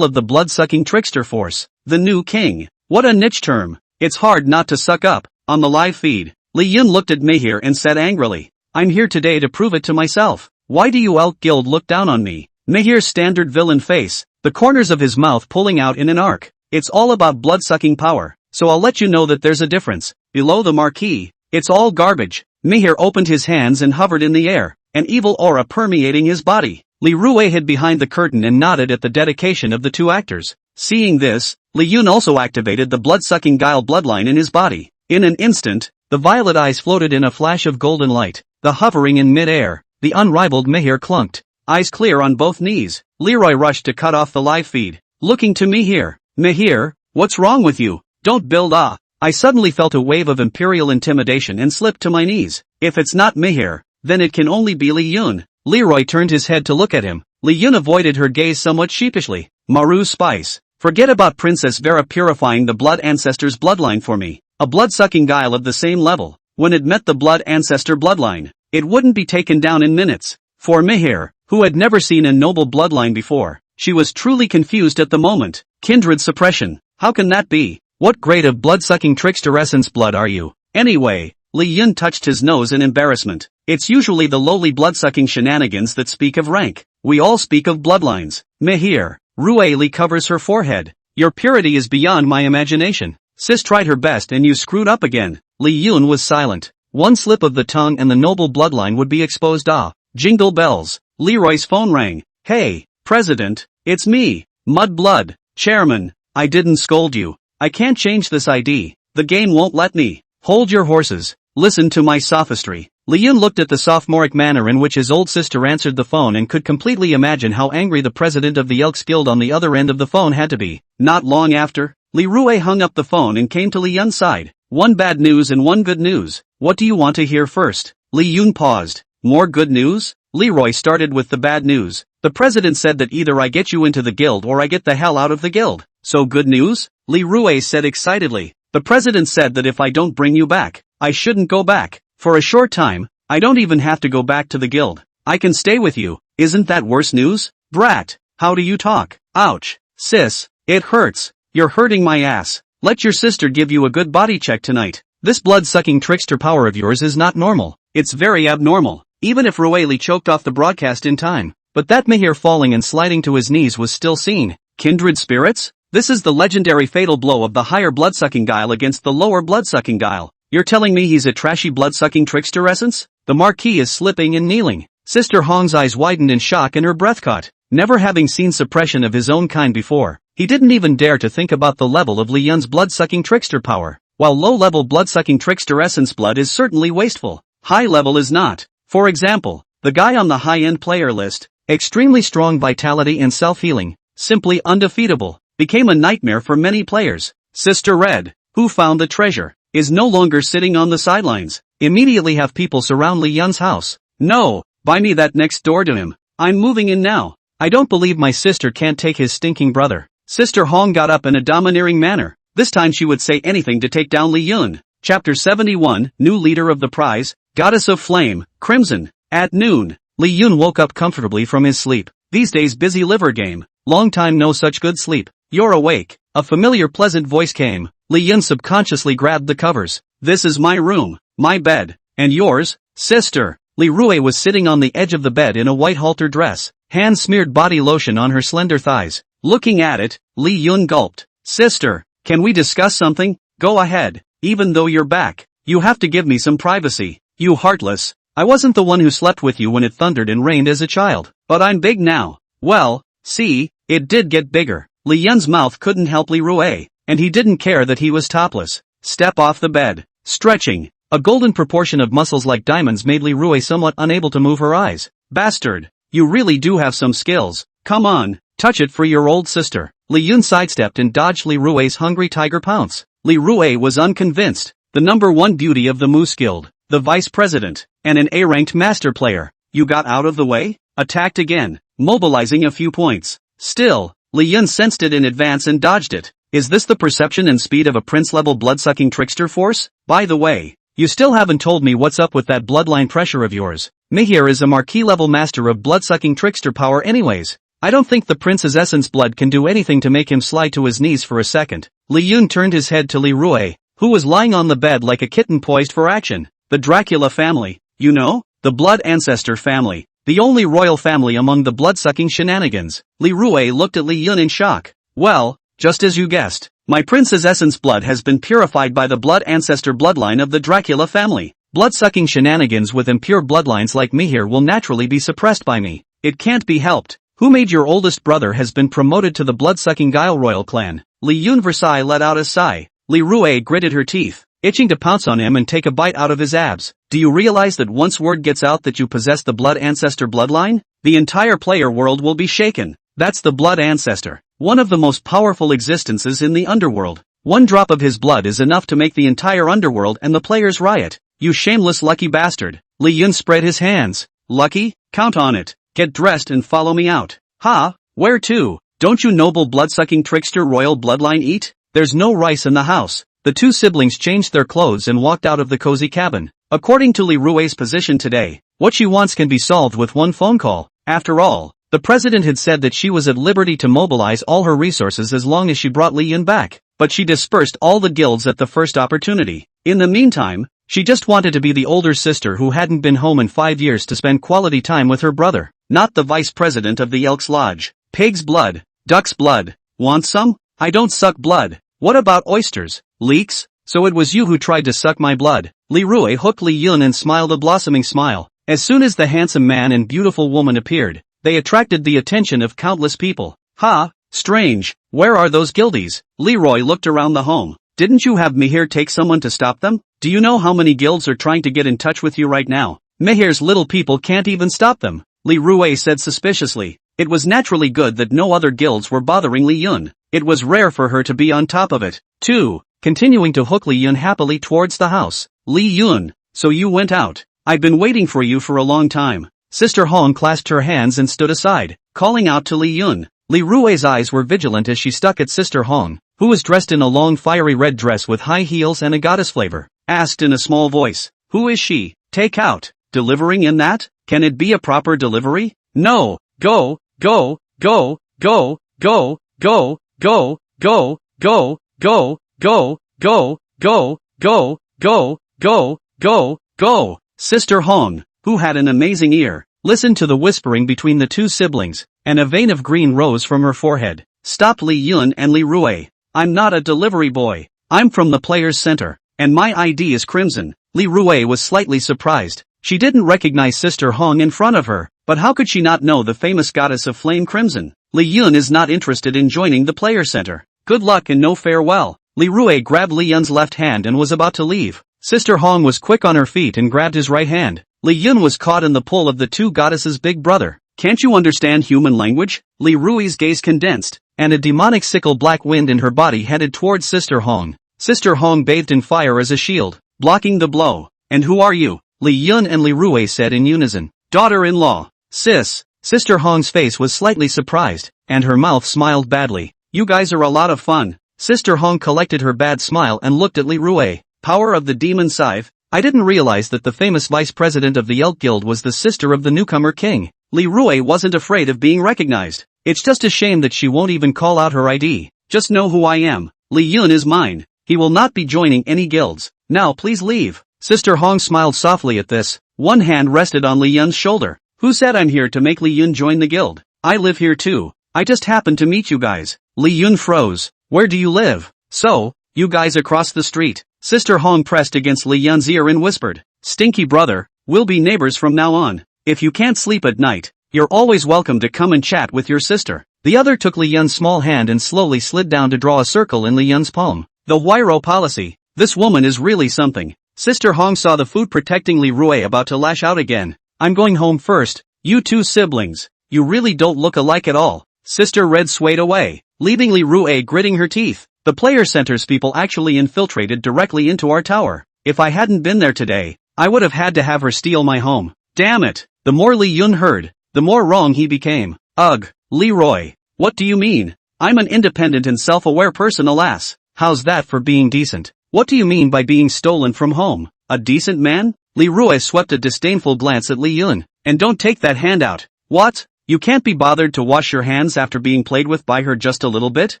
of the blood-sucking trickster force. The new king. What a niche term. It's hard not to suck up. On the live feed, Li Yun looked at Mihir and said angrily, I'm here today to prove it to myself. Why do you elk guild look down on me? Mihir's standard villain face, the corners of his mouth pulling out in an arc. It's all about blood-sucking power, so I'll let you know that there's a difference. Below the marquee, it's all garbage. Mihir opened his hands and hovered in the air, an evil aura permeating his body. Li Rue hid behind the curtain and nodded at the dedication of the two actors. Seeing this, Li Yun also activated the blood-sucking guile bloodline in his body. In an instant, the violet eyes floated in a flash of golden light, the hovering in mid-air, the unrivaled Mihir clunked. Eyes clear on both knees, Leroy rushed to cut off the live feed. Looking to Mihir. Mihir, what's wrong with you? Don't build ah. I suddenly felt a wave of imperial intimidation and slipped to my knees. If it's not Mihir, then it can only be Li Yun. Leroy turned his head to look at him. Li Yun avoided her gaze somewhat sheepishly. Maru Spice. Forget about Princess Vera purifying the blood ancestor's bloodline for me. A blood-sucking guile of the same level. When it met the blood ancestor bloodline, it wouldn't be taken down in minutes. For Mihir, who had never seen a noble bloodline before, she was truly confused at the moment. Kindred suppression. How can that be? What grade of blood-sucking trickster essence blood are you? Anyway, Li Yun touched his nose in embarrassment. It's usually the lowly blood-sucking shenanigans that speak of rank. We all speak of bloodlines. Mihir. Rue Li covers her forehead. Your purity is beyond my imagination. Sis tried her best and you screwed up again. Li Yun was silent. One slip of the tongue and the noble bloodline would be exposed. Ah. Jingle bells. Leroy's phone rang. Hey, President, it's me, Mudblood. Chairman, I didn't scold you. I can't change this ID. The game won't let me. Hold your horses. Listen to my sophistry. Li Yun looked at the sophomoric manner in which his old sister answered the phone and could completely imagine how angry the president of the Elks Guild on the other end of the phone had to be. Not long after, Li Rue hung up the phone and came to Li Yun's side. One bad news and one good news. What do you want to hear first? Li Yun paused. More good news? Leroy started with the bad news. The president said that either I get you into the guild or I get the hell out of the guild. So good news? Li Rue said excitedly. The president said that if I don't bring you back, I shouldn't go back. For a short time, I don't even have to go back to the guild. I can stay with you. Isn't that worse news? Brat, how do you talk? Ouch. Sis, it hurts. You're hurting my ass. Let your sister give you a good body check tonight. This blood-sucking trickster power of yours is not normal. It's very abnormal. Even if Rueli choked off the broadcast in time. But that Mihir falling and sliding to his knees was still seen. Kindred spirits? This is the legendary fatal blow of the higher blood-sucking guile against the lower blood-sucking guile. You're telling me he's a trashy blood-sucking trickster essence? The Marquis is slipping and kneeling. Sister Hong's eyes widened in shock and her breath caught. Never having seen suppression of his own kind before, he didn't even dare to think about the level of Li Yun's blood-sucking trickster power. While low-level blood-sucking trickster essence blood is certainly wasteful, high-level is not. For example, the guy on the high-end player list, extremely strong vitality and self-healing, simply undefeatable, became a nightmare for many players. Sister Red, who found the treasure, is no longer sitting on the sidelines. Immediately have people surround Li Yun's house. No, buy me that next door to him. I'm moving in now. I don't believe my sister can't take his stinking brother. Sister Hong got up in a domineering manner. This time she would say anything to take down Li Yun. Chapter 71, New Leader of the Prize, Goddess of Flame, Crimson. At noon, Li Yun woke up comfortably from his sleep. These days busy liver game. Long time no such good sleep. You're awake. A familiar pleasant voice came. Li Yun subconsciously grabbed the covers. This is my room, my bed. And yours, sister. Li Rue was sitting on the edge of the bed in a white halter dress, hand-smeared body lotion on her slender thighs. Looking at it, Li Yun gulped. Sister, can we discuss something? Go ahead. Even though you're back, you have to give me some privacy. You heartless. I wasn't the one who slept with you when it thundered and rained as a child. But I'm big now. Well, see, it did get bigger. Li Yun's mouth couldn't help Li Rui, and he didn't care that he was topless. Step off the bed. Stretching. A golden proportion of muscles like diamonds made Li Rui somewhat unable to move her eyes. Bastard. You really do have some skills. Come on, touch it for your old sister. Li Yun sidestepped and dodged Li Rui's hungry tiger pounce. Li Rui was unconvinced. The number one beauty of the Moose Guild, the vice president, and an A-ranked master player. You got out of the way? Attacked again, mobilizing a few points. Still, Li Yun sensed it in advance and dodged it. Is this the perception and speed of a prince-level blood-sucking trickster force? By the way, you still haven't told me what's up with that bloodline pressure of yours. Mihir is a marquee-level master of blood-sucking trickster power anyways. I don't think the prince's essence blood can do anything to make him slide to his knees for a second. Li Yun turned his head to Li Rui, who was lying on the bed like a kitten poised for action. The Dracula family, you know? The blood ancestor family. The only royal family among the blood-sucking shenanigans. Li Rui looked at Li Yun in shock. Well, just as you guessed, my prince's essence blood has been purified by the blood ancestor bloodline of the Dracula family. Blood-sucking shenanigans with impure bloodlines like Mihir will naturally be suppressed by me. It can't be helped. Who made your oldest brother has been promoted to the blood-sucking Guile royal clan. Li Yun Versailles let out a sigh. Li Rui gritted her teeth, itching to pounce on him and take a bite out of his abs. Do you realize that once word gets out that you possess the blood ancestor bloodline, the entire player world will be shaken? That's the blood ancestor, one of the most powerful existences in the underworld. One drop of his blood is enough to make the entire underworld and the players riot. You shameless lucky bastard. Li Yun spread his hands. Lucky? Count on it. Get dressed and follow me out. Ha? Where to? Don't you noble blood-sucking trickster royal bloodline eat? There's no rice in the house. The two siblings changed their clothes and walked out of the cozy cabin. According to Li Rui's position today, what she wants can be solved with one phone call. After all, the president had said that she was at liberty to mobilize all her resources as long as she brought Li Yun back. But she dispersed all the guilds at the first opportunity. In the meantime, she just wanted to be the older sister who hadn't been home in 5 years to spend quality time with her brother. Not the vice president of the Elks Lodge. Pig's blood. Duck's blood. Want some? I don't suck blood. What about oysters? Leeks? So it was you who tried to suck my blood. Li Rui hooked Li Yun and smiled a blossoming smile. As soon as the handsome man and beautiful woman appeared, they attracted the attention of countless people. Ha, strange. Where are those guildies? Leroy looked around the home. Didn't you have Mihir take someone to stop them? Do you know how many guilds are trying to get in touch with you right now? Mihir's little people can't even stop them. Li Rui said suspiciously. It was naturally good that no other guilds were bothering Li Yun. It was rare for her to be on top of it. 2. Continuing to hook Li Yun happily towards the house. Li Yun, so you went out. I've been waiting for you for a long time. Sister Hong clasped her hands and stood aside, calling out to Li Yun. Li Rui's eyes were vigilant as she stuck at Sister Hong, who was dressed in a long fiery red dress with high heels and a goddess flavor. Asked in a small voice, who is she? Take out. Delivering in that? Can it be a proper delivery? No. Go, go, go, go, go, go, go, go, go, go, go, go, go, go, go, go, go, go. Sister Hong, who had an amazing ear, listened to the whispering between the two siblings, and a vein of green rose from her forehead. Stop Li Yun and Li Rui. I'm not a delivery boy. I'm from the player's center, and my ID is Crimson. Li Rui was slightly surprised. She didn't recognize Sister Hong in front of her, but how could she not know the famous goddess of flame Crimson? Li Yun is not interested in joining the player center. Good luck and no farewell. Li Rui grabbed Li Yun's left hand and was about to leave. Sister Hong was quick on her feet and grabbed his right hand. Li Yun was caught in the pull of the two goddesses' big brother. Can't you understand human language? Li Rui's gaze condensed, and a demonic sickle black wind in her body headed towards Sister Hong. Sister Hong bathed in fire as a shield, blocking the blow. And who are you? Li Yun and Li Rui said in unison. Daughter-in-law. Sis. Sister Hong's face was slightly surprised, and her mouth smiled badly. You guys are a lot of fun. Sister Hong collected her bad smile and looked at Li Rui. Power of the demon scythe? I didn't realize that the famous vice president of the Elk Guild was the sister of the newcomer king. Li Rui wasn't afraid of being recognized. It's just a shame that she won't even call out her ID. Just know who I am. Li Yun is mine. He will not be joining any guilds. Now please leave. Sister Hong smiled softly at this. One hand rested on Li Yun's shoulder. Who said I'm here to make Li Yun join the guild? I live here too. I just happened to meet you guys. Li Yun froze. Where do you live? So, you guys across the street. Sister Hong pressed against Li Yun's ear and whispered, "Stinky brother, we'll be neighbors from now on. If you can't sleep at night, you're always welcome to come and chat with your sister." The other took Li Yun's small hand and slowly slid down to draw a circle in Li Yun's palm. The Huiro policy. This woman is really something. Sister Hong saw the food protecting Li Rui about to lash out again. "I'm going home first. You two siblings. You really don't look alike at all." Sister Red swayed away, leaving Li Rui gritting her teeth. "The player center's people actually infiltrated directly into our tower. If I hadn't been there today, I would have had to have her steal my home. Damn it." The more Li Yun heard, the more wrong he became. "Ugh, Leroy. What do you mean? I'm an independent and self-aware person, alas. How's that for being decent? What do you mean by being stolen from home? A decent man?" Leroy swept a disdainful glance at Li Yun. "And don't take that hand out. What? You can't be bothered to wash your hands after being played with by her just a little bit?"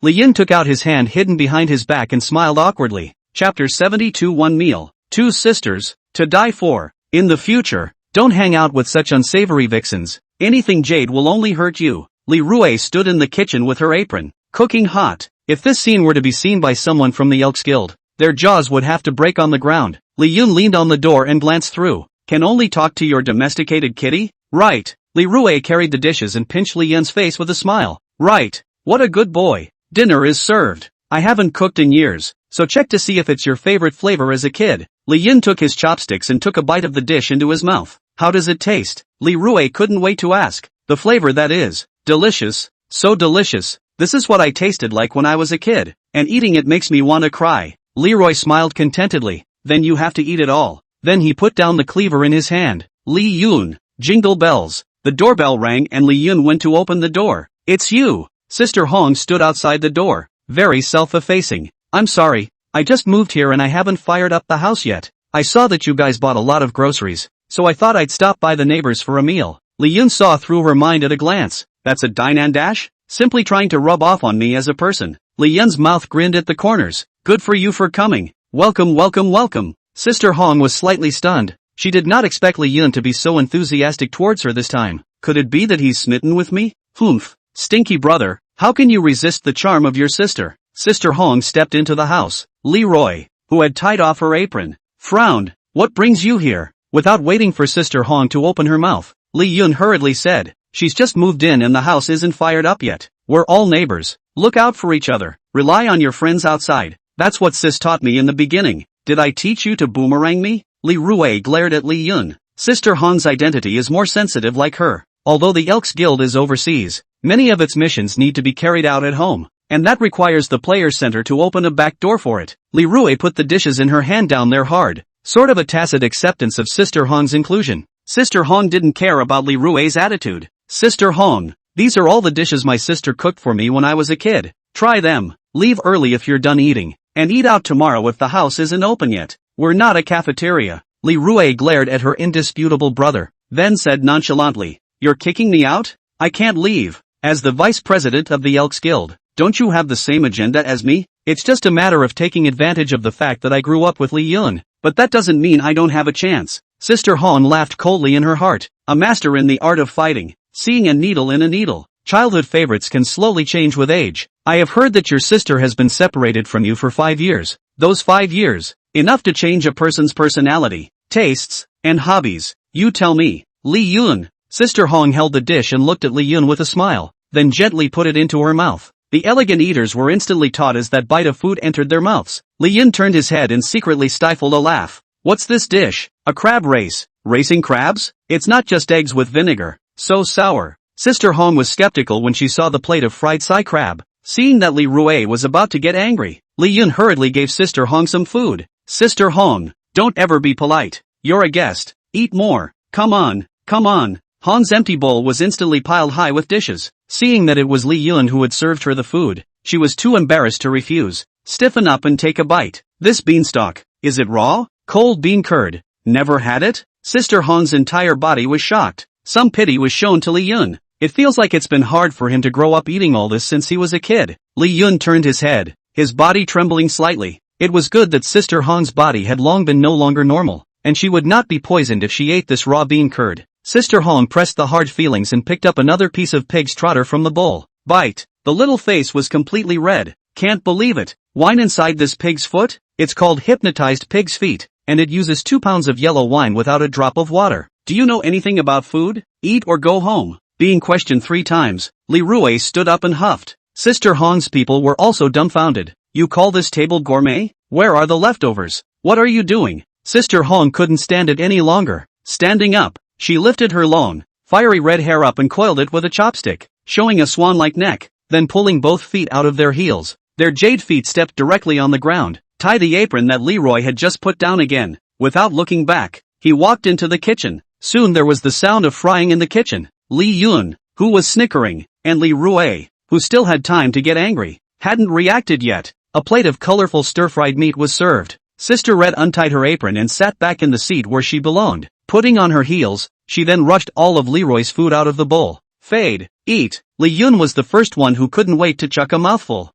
Li Yun took out his hand hidden behind his back and smiled awkwardly. Chapter 72. One meal. Two sisters, to die for. In the future, don't hang out with such unsavory vixens. Anything jade will only hurt you. Li Rui stood in the kitchen with her apron, cooking hot. If this scene were to be seen by someone from the Elks Guild, their jaws would have to break on the ground. Li Yun leaned on the door and glanced through. "Can only talk to your domesticated kitty? Right." Li Rui carried the dishes and pinched Li Yun's face with a smile. "Right. What a good boy. Dinner is served. I haven't cooked in years, so check to see if it's your favorite flavor as a kid." Li Yun took his chopsticks and took a bite of the dish into his mouth. "How does it taste?" Li Rui couldn't wait to ask. "The flavor, that is. Delicious. So delicious. This is what I tasted like when I was a kid, and eating it makes me want to cry." Leroy smiled contentedly. "Then you have to eat it all." Then he put down the cleaver in his hand. Li Yun. Jingle bells. The doorbell rang and Li Yun went to open the door. "It's you." Sister Hong stood outside the door, very self-effacing. "I'm sorry, I just moved here and I haven't fired up the house yet. I saw that you guys bought a lot of groceries, so I thought I'd stop by the neighbors for a meal." Li Yun saw through her mind at a glance. "That's a dine and dash? Simply trying to rub off on me as a person." Li Yun's mouth grinned at the corners. "Good for you for coming. Welcome, welcome, welcome." Sister Hong was slightly stunned. She did not expect Li Yun to be so enthusiastic towards her this time. "Could it be that he's smitten with me? Humph. Stinky brother, how can you resist the charm of your sister?" Sister Hong stepped into the house. Leroy, who had tied off her apron, frowned. "What brings you here?" Without waiting for Sister Hong to open her mouth, Li Yun hurriedly said, "She's just moved in and the house isn't fired up yet. We're all neighbors. Look out for each other. Rely on your friends outside. That's what Sis taught me in the beginning. Did I teach you to boomerang me?" Li Rui glared at Li Yun. Sister Hong's identity is more sensitive like her. Although the Elks Guild is overseas, many of its missions need to be carried out at home, and that requires the player center to open a back door for it. Li Rui put the dishes in her hand down there hard, sort of a tacit acceptance of Sister Hong's inclusion. Sister Hong didn't care about Li Rui's attitude. "Sister Hong, these are all the dishes my sister cooked for me when I was a kid. Try them. Leave early if you're done eating, and eat out tomorrow if the house isn't open yet. We're not a cafeteria." Li Rui glared at her indisputable brother, then said nonchalantly, "You're kicking me out? I can't leave. As the vice president of the Elks Guild, don't you have the same agenda as me? It's just a matter of taking advantage of the fact that I grew up with Li Yun, but that doesn't mean I don't have a chance." Sister Hong laughed coldly in her heart, a master in the art of fighting, seeing a needle in a needle. Childhood favorites can slowly change with age. "I have heard that your sister has been separated from you for 5 years. Those 5 years, enough to change a person's personality, tastes, and hobbies. You tell me." Li Yun. Sister Hong held the dish and looked at Li Yun with a smile, then gently put it into her mouth. The elegant eaters were instantly taught as that bite of food entered their mouths. Li Yun turned his head and secretly stifled a laugh. "What's this dish? A crab race? Racing crabs? It's not just eggs with vinegar. So sour." Sister Hong was skeptical when she saw the plate of fried sai crab. Seeing that Li Rui was about to get angry, Li Yun hurriedly gave Sister Hong some food. "Sister Hong, don't ever be polite. You're a guest. Eat more. Come on, come on." Hong's empty bowl was instantly piled high with dishes. Seeing that it was Li Yun who had served her the food, she was too embarrassed to refuse. "Stiffen up and take a bite. This beanstalk, is it raw? Cold bean curd. Never had it?" Sister Hong's entire body was shocked. Some pity was shown to Li Yun. "It feels like it's been hard for him to grow up eating all this since he was a kid." Li Yun turned his head, his body trembling slightly. It was good that Sister Hong's body had long been no longer normal, and she would not be poisoned if she ate this raw bean curd. Sister Hong pressed the hard feelings and picked up another piece of pig's trotter from the bowl. "Bite." The little face was completely red. Can't believe it. Wine inside this pig's foot? It's called hypnotized pig's feet, and it uses 2 pounds of yellow wine without a drop of water. Do you know anything about food? Eat or go home. Being questioned 3 times, Li Rui stood up and huffed. Sister Hong's people were also dumbfounded. You call this table gourmet? Where are the leftovers? What are you doing? Sister Hong couldn't stand it any longer. Standing up, she lifted her long, fiery red hair up and coiled it with a chopstick, showing a swan-like neck, then pulling both feet out of their heels. Their jade feet stepped directly on the ground. Tie the apron that Leroy had just put down again. Without looking back, he walked into the kitchen. Soon there was the sound of frying in the kitchen. Li Yun, who was snickering, and Li Rui, who still had time to get angry, hadn't reacted yet. A plate of colorful stir-fried meat was served. Sister Red untied her apron and sat back in the seat where she belonged. Putting on her heels, she then rushed all of Leroy's food out of the bowl. Fade, eat. Li Yun was the first one who couldn't wait to chuck a mouthful.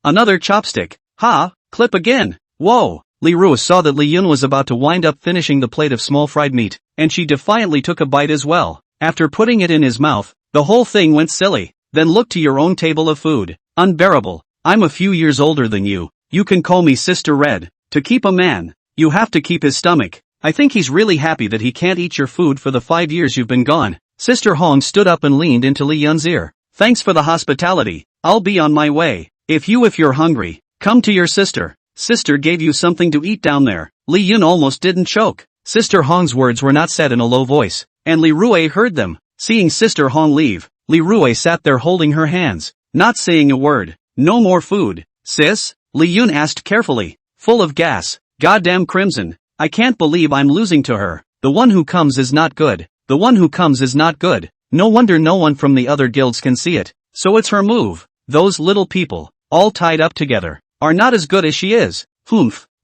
Another chopstick. Ha, clip again. Whoa. Li Rui saw that Li Yun was about to wind up finishing the plate of small fried meat, and she defiantly took a bite as well. After putting it in his mouth, the whole thing went silly. Then look to your own table of food. Unbearable. I'm a few years older than you. You can call me Sister Red. To keep a man, you have to keep his stomach. I think he's really happy that he can't eat your food for the 5 years you've been gone. Sister Hong stood up and leaned into Li Yun's ear. Thanks for the hospitality. I'll be on my way. If you're hungry, come to your sister. Sister gave you something to eat down there. Li Yun almost didn't choke. Sister Hong's words were not said in a low voice, and Li Rui heard them. Seeing Sister Hong leave, Li Rui sat there holding her hands, not saying a word. No more food, sis? Li Yun asked carefully, full of gas. Goddamn crimson. I can't believe I'm losing to her. The one who comes is not good. The one who comes is not good. No wonder no one from the other guilds can see it. So it's her move. Those little people, all tied up together, are not as good as she is.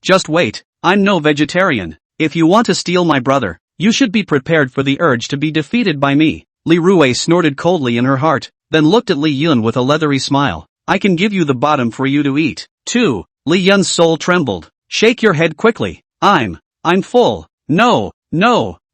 Just wait. I'm no vegetarian. If you want to steal my brother, you should be prepared for the urge to be defeated by me. Li Rui snorted coldly in her heart, then looked at Li Yun with a leathery smile. I can give you the bottom for you to eat, too. Li Yun's soul trembled. Shake your head quickly. I'm full. No.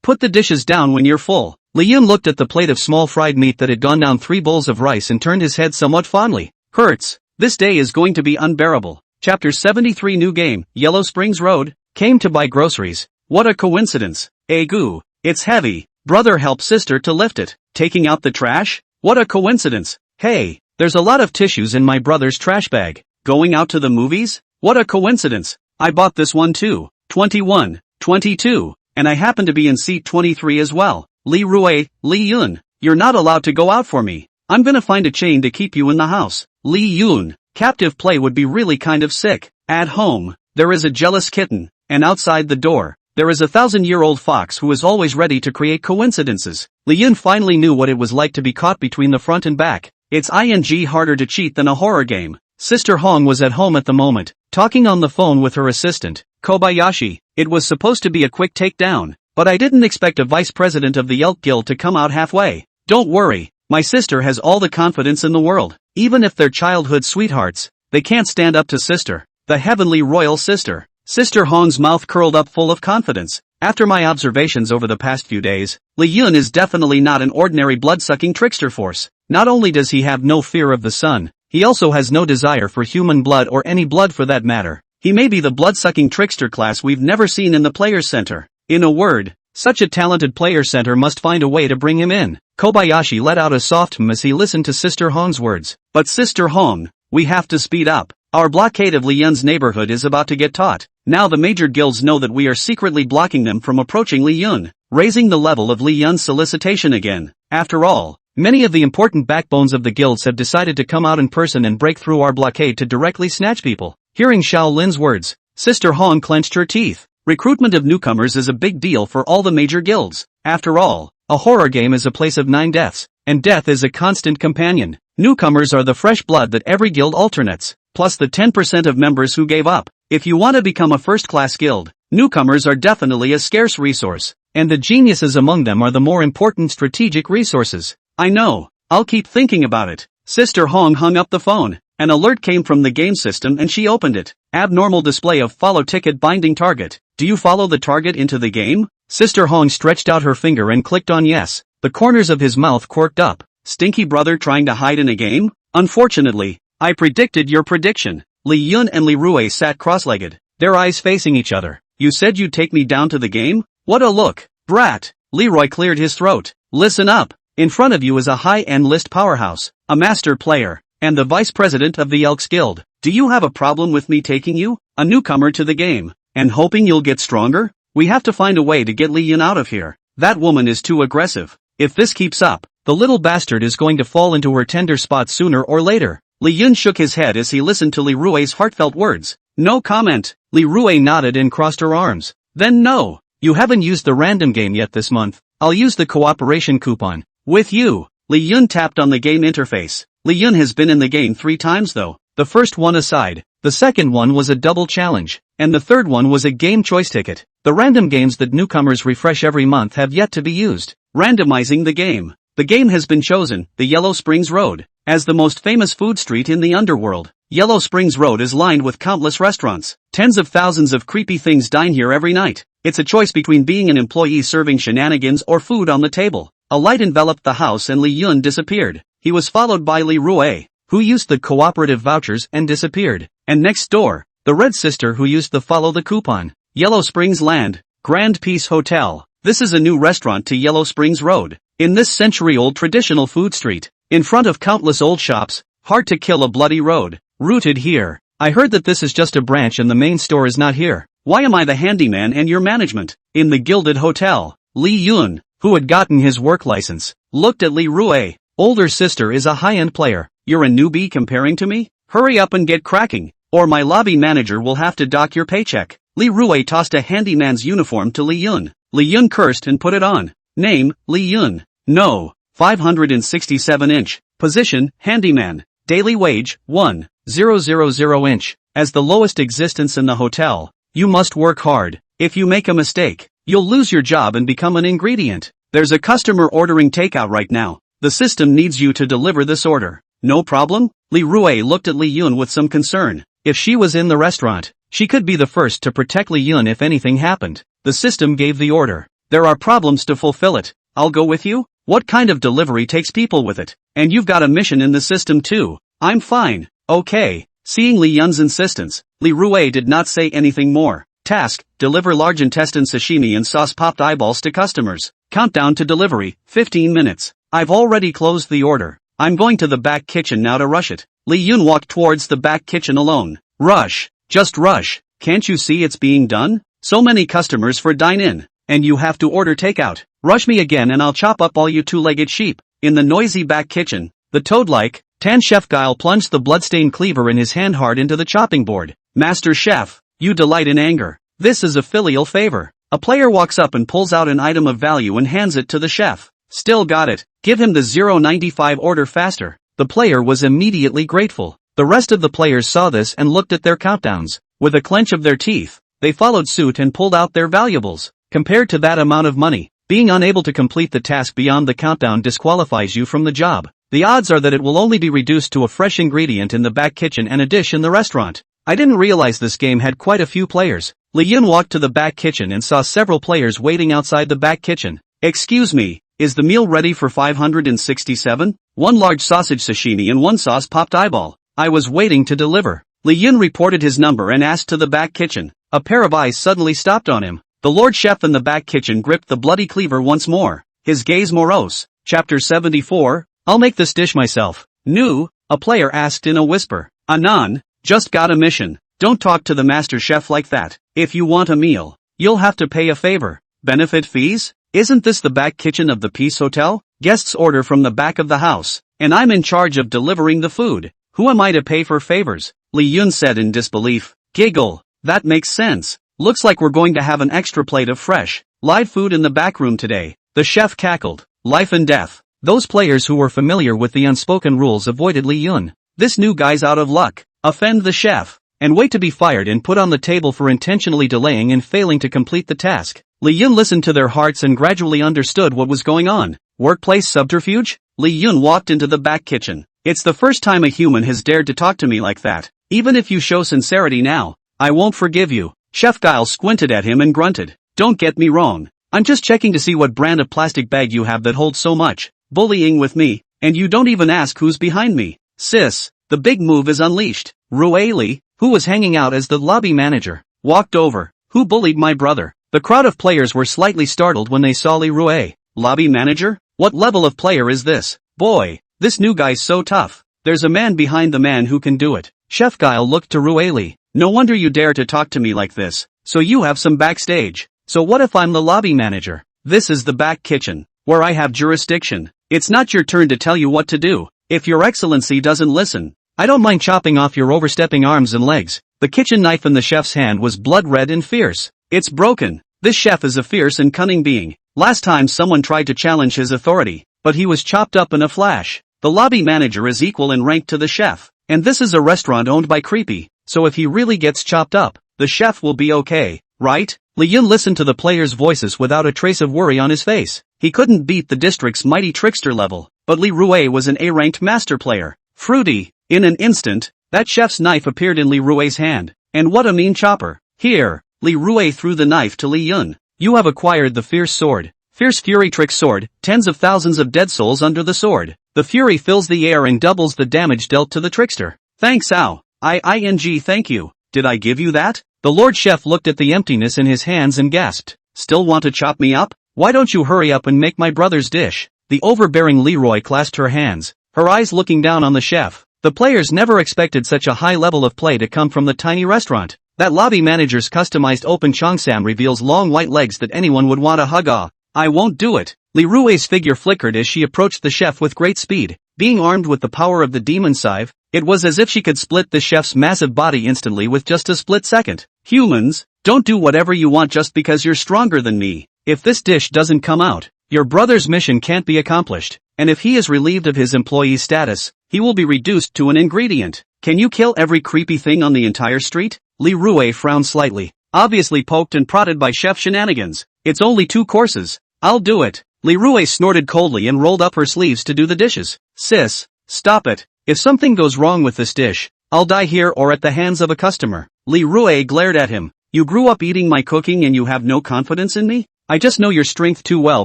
Put the dishes down when you're full. Li Yun looked at the plate of small fried meat that had gone down 3 bowls of rice and turned his head somewhat fondly. Hurts. This day is going to be unbearable. Chapter 73 New Game, Yellow Springs Road. Came to buy groceries. What a coincidence. Goo. It's heavy. Brother help sister to lift it. Taking out the trash? What a coincidence. Hey, there's a lot of tissues in my brother's trash bag. Going out to the movies? What a coincidence. I bought this one too. 21, 22, and I happen to be in seat 23 as well. Li Yun, you're not allowed to go out for me. I'm gonna find a chain to keep you in the house. Li Yun, captive play would be really kind of sick. At home, there is a jealous kitten, and outside the door, there is a 1,000-year-old fox who is always ready to create coincidences. Li Yun finally knew what it was like to be caught between the front and back. It's harder to cheat than a horror game. Sister Hong was at home at the moment, talking on the phone with her assistant, Kobayashi. It was supposed to be a quick takedown, but I didn't expect a vice president of the Elk Guild to come out halfway. Don't worry, my sister has all the confidence in the world. Even if they're childhood sweethearts, they can't stand up to sister, the heavenly royal sister. Sister Hong's mouth curled up full of confidence. After my observations over the past few days, Li Yun is definitely not an ordinary blood-sucking trickster force. Not only does he have no fear of the sun, he also has no desire for human blood or any blood for that matter. He may be the blood-sucking trickster class we've never seen in the Players Center. In a word, such a talented Player Center must find a way to bring him in. Kobayashi let out a soft as he listened to Sister Hong's words. But Sister Hong, we have to speed up. Our blockade of Li Yun's neighborhood is about to get taut. Now the major guilds know that we are secretly blocking them from approaching Li Yun, raising the level of Li Yun's solicitation again. After all, many of the important backbones of the guilds have decided to come out in person and break through our blockade to directly snatch people. Hearing Xiao Lin's words, Sister Hong clenched her teeth. Recruitment of newcomers is a big deal for all the major guilds. After all, a horror game is a place of 9 deaths, and death is a constant companion. Newcomers are the fresh blood that every guild alternates, plus the 10% of members who gave up. If you want to become a first-class guild, newcomers are definitely a scarce resource, and the geniuses among them are the more important strategic resources. I know, I'll keep thinking about it. Sister Hong hung up the phone. An alert came from the game system and she opened it. Abnormal display of follow ticket binding target. Do you follow the target into the game? Sister Hong stretched out her finger and clicked on yes. The corners of his mouth quirked up. Stinky brother trying to hide in a game? Unfortunately, I predicted your prediction. Li Yun and Li Rui sat cross-legged, their eyes facing each other. You said you'd take me down to the game? What a look, brat. Leroy cleared his throat. Listen up. In front of you is a high-end list powerhouse, a master player, and the vice president of the Elks Guild. Do you have a problem with me taking you, a newcomer to the game, and hoping you'll get stronger? We have to find a way to get Li Yun out of here. That woman is too aggressive. If this keeps up, the little bastard is going to fall into her tender spot sooner or later. Li Yun shook his head as he listened to Li Rui's heartfelt words. No comment. Li Rui nodded and crossed her arms. Then no. You haven't used the random game yet this month. I'll use the cooperation coupon. With you. Li Yun tapped on the game interface. Li Yun has been in the game 3 times though. The first one aside. The second one was a double challenge. And the third one was a game choice ticket. The random games that newcomers refresh every month have yet to be used. Randomizing the game. The game has been chosen, the Yellow Springs Road, as the most famous food street in the underworld. Yellow Springs Road is lined with countless restaurants. Tens of thousands of creepy things dine here every night. It's a choice between being an employee serving shenanigans or food on the table. A light enveloped the house and Li Yun disappeared. He was followed by Li Rui, who used the cooperative vouchers and disappeared. And next door, the red sister who used the follow the coupon. Yellow Springs Land, Grand Peace Hotel. This is a new restaurant to Yellow Springs Road. In this century-old traditional food street, in front of countless old shops, hard to kill a bloody road. Rooted here. I heard that this is just a branch and the main store is not here. Why am I the handyman and your management? In the Gilded Hotel, Li Yun, who had gotten his work license, looked at Li Rui. Older sister is a high-end player. You're a newbie comparing to me? Hurry up and get cracking, or my lobby manager will have to dock your paycheck. Li Rui tossed a handyman's uniform to Li Yun. Li Yun cursed and put it on. Name, Li Yun. No. 567-inch. Position, handyman. Daily wage, 1,000 inch. As the lowest existence in the hotel, you must work hard. If you make a mistake, you'll lose your job and become an ingredient. There's a customer ordering takeout right now. The system needs you to deliver this order. No problem? Li Rui looked at Li Yun with some concern. If she was in the restaurant, she could be the first to protect Li Yun if anything happened. The system gave the order. There are problems to fulfill it. I'll go with you? What kind of delivery takes people with it? And you've got a mission in the system too. I'm fine. Okay. Seeing Li Yun's insistence, Li Rui did not say anything more. Task, deliver large intestine sashimi and sauce-popped eyeballs to customers. Countdown to delivery, 15 minutes. I've already closed the order. I'm going to the back kitchen now to rush it. Li Yun walked towards the back kitchen alone. Rush. Just rush. Can't you see it's being done? So many customers for dine-in. And you have to order takeout. Rush me again and I'll chop up all you two-legged sheep. In the noisy back kitchen, the toad-like, tan chef Guile plunged the bloodstained cleaver in his hand hard into the chopping board. Master chef, you delight in anger. This is a filial favor. A player walks up and pulls out an item of value and hands it to the chef. Still got it. Give him the 095 order faster. The player was immediately grateful. The rest of the players saw this and looked at their countdowns. With a clench of their teeth, they followed suit and pulled out their valuables. Compared to that amount of money, being unable to complete the task beyond the countdown disqualifies you from the job. The odds are that it will only be reduced to a fresh ingredient in the back kitchen and a dish in the restaurant. I didn't realize this game had quite a few players. Li Yun walked to the back kitchen and saw several players waiting outside the back kitchen. Excuse me, is the meal ready for 567? One large sausage sashimi and one sauce-popped eyeball. I was waiting to deliver. Li Yun reported his number and asked to the back kitchen. A pair of eyes suddenly stopped on him. The Lord Chef in the back kitchen gripped the bloody cleaver once more. His gaze morose. Chapter 74, I'll make this dish myself. New, a player asked in a whisper. Anan, just got a mission. Don't talk to the master chef like that. If you want a meal, you'll have to pay a favor. Benefit fees? Isn't this the back kitchen of the Peace Hotel? Guests order from the back of the house, and I'm in charge of delivering the food. Who am I to pay for favors? Li Yun said in disbelief. Giggle. That makes sense. Looks like we're going to have an extra plate of fresh, live food in the back room today. The chef cackled. Life and death. Those players who were familiar with the unspoken rules avoided Li Yun. This new guy's out of luck. Offend the chef, and wait to be fired and put on the table for intentionally delaying and failing to complete the task. Li Yun listened to their hearts and gradually understood what was going on. Workplace subterfuge? Li Yun walked into the back kitchen. It's the first time a human has dared to talk to me like that. Even if you show sincerity now, I won't forgive you. Chef Guile squinted at him and grunted. Don't get me wrong. I'm just checking to see what brand of plastic bag you have that holds so much bullying with me, and you don't even ask who's behind me. Sis, the big move is unleashed. Lee, who was hanging out as the lobby manager, walked over. Who bullied my brother? The crowd of players were slightly startled when they saw Lee. Lobby manager? What level of player is this? Boy, this new guy's so tough. There's a man behind the man who can do it. Chef Guile looked to Lee. No wonder you dare to talk to me like this. So you have some backstage. So what if I'm the lobby manager? This is the back kitchen, where I have jurisdiction. It's not your turn to tell you what to do. If your excellency doesn't listen, I don't mind chopping off your overstepping arms and legs. The kitchen knife in the chef's hand was blood red and fierce. It's broken. This chef is a fierce and cunning being. Last time someone tried to challenge his authority, but he was chopped up in a flash. The lobby manager is equal in rank to the chef, and this is a restaurant owned by Creepy, so if he really gets chopped up, the chef will be okay, right? Lee listened to the players' voices without a trace of worry on his face. He couldn't beat the district's mighty trickster level, but Lee was an A-ranked master player. Fruity. In an instant, that chef's knife appeared in Lee's hand. And what a mean chopper. Here, Lee threw the knife to Li Yun. You have acquired the Fierce Sword. Fierce Fury Trick Sword, tens of thousands of dead souls under the sword. The fury fills the air and doubles the damage dealt to the trickster. Thanks Ao. Thank you. Did I give you that? The Lord Chef looked at the emptiness in his hands and gasped. Still want to chop me up? Why don't you hurry up and make my brother's dish? The overbearing Leroy clasped her hands, her eyes looking down on the chef. The players never expected such a high level of play to come from the tiny restaurant. That lobby manager's customized open cheongsam reveals long white legs that anyone would want to hug. I won't do it. Leroy's figure flickered as she approached the chef with great speed. Being armed with the power of the demon scythe, it was as if she could split the chef's massive body instantly with just a split second. Humans, don't do whatever you want just because you're stronger than me. If this dish doesn't come out, your brother's mission can't be accomplished, and if he is relieved of his employee status, he will be reduced to an ingredient. Can you kill every creepy thing on the entire street? Leroy frowned slightly, obviously poked and prodded by chef shenanigans. It's only 2 courses. I'll do it. Leroy snorted coldly and rolled up her sleeves to do the dishes. Sis, stop it. If something goes wrong with this dish, I'll die here or at the hands of a customer. Leroy glared at him. You grew up eating my cooking and you have no confidence in me? I just know your strength too well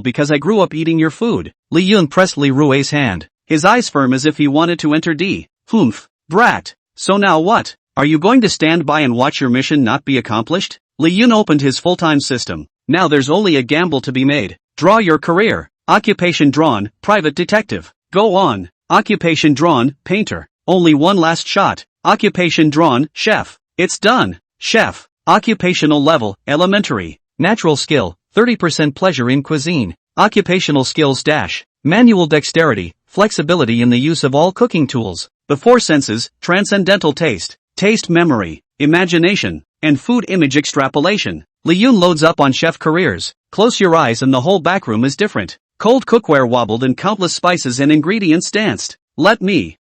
because I grew up eating your food. Li Yun pressed Leroy's hand, his eyes firm as if he wanted to enter D. Humph, brat. So now what? Are you going to stand by and watch your mission not be accomplished? Li Yun opened his full-time system. Now there's only a gamble to be made. Draw your career. Occupation drawn, private detective. Go on. Occupation drawn, painter. Only one last shot. Occupation drawn, chef. It's done. Chef. Occupational level, elementary. Natural skill, 30% pleasure in cuisine. Occupational skills dash. Manual dexterity, flexibility in the use of all cooking tools. The 4 senses, transcendental taste, taste memory, imagination, and food image extrapolation. Li Yun loads up on chef careers. Close your eyes and the whole backroom is different. Cold cookware wobbled and countless spices and ingredients danced. Let me.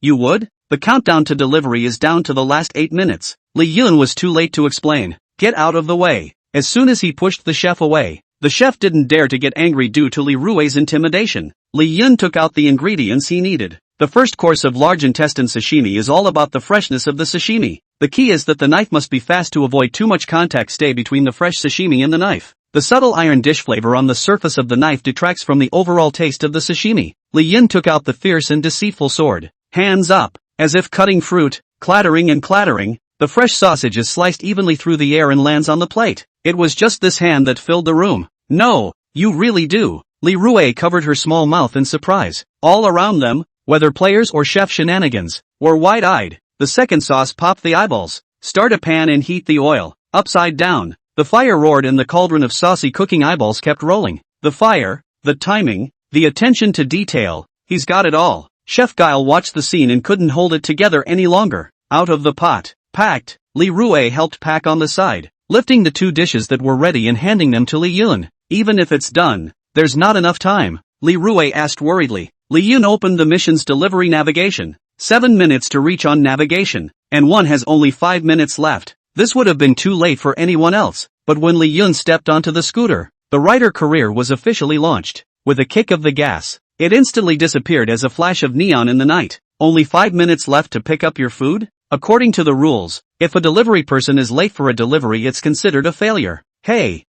You would? The countdown to delivery is down to the last 8 minutes. Li Yun was too late to explain. Get out of the way. As soon as he pushed the chef away, the chef didn't dare to get angry due to Leroy's intimidation. Li Yun took out the ingredients he needed. The first course of large intestine sashimi is all about the freshness of the sashimi. The key is that the knife must be fast to avoid too much contact stay between the fresh sashimi and the knife. The subtle iron dish flavor on the surface of the knife detracts from the overall taste of the sashimi. Li Yun took out the fierce and deceitful sword. Hands up. As if cutting fruit, clattering and clattering, the fresh sausage is sliced evenly through the air and lands on the plate. It was just this hand that filled the room. No, you really do. Leroy covered her small mouth in surprise. All around them, whether players or chef shenanigans, were wide-eyed. The second sauce popped the eyeballs. Start a pan and heat the oil. Upside down. The fire roared and the cauldron of saucy cooking eyeballs kept rolling. The fire, the timing, the attention to detail. He's got it all. Chef Guile watched the scene and couldn't hold it together any longer. Out of the pot. Packed. Leroy helped pack on the side, lifting the 2 dishes that were ready and handing them to Li Yun. Even if it's done, there's not enough time. Leroy asked worriedly. Li Yun opened the mission's delivery navigation. 7 minutes to reach on navigation, and one has only 5 minutes left. This would have been too late for anyone else, but when Li Yun stepped onto the scooter, the writer career was officially launched. With a kick of the gas, it instantly disappeared as a flash of neon in the night. Only 5 minutes left to pick up your food? According to the rules, if a delivery person is late for a delivery, it's considered a failure. Hey,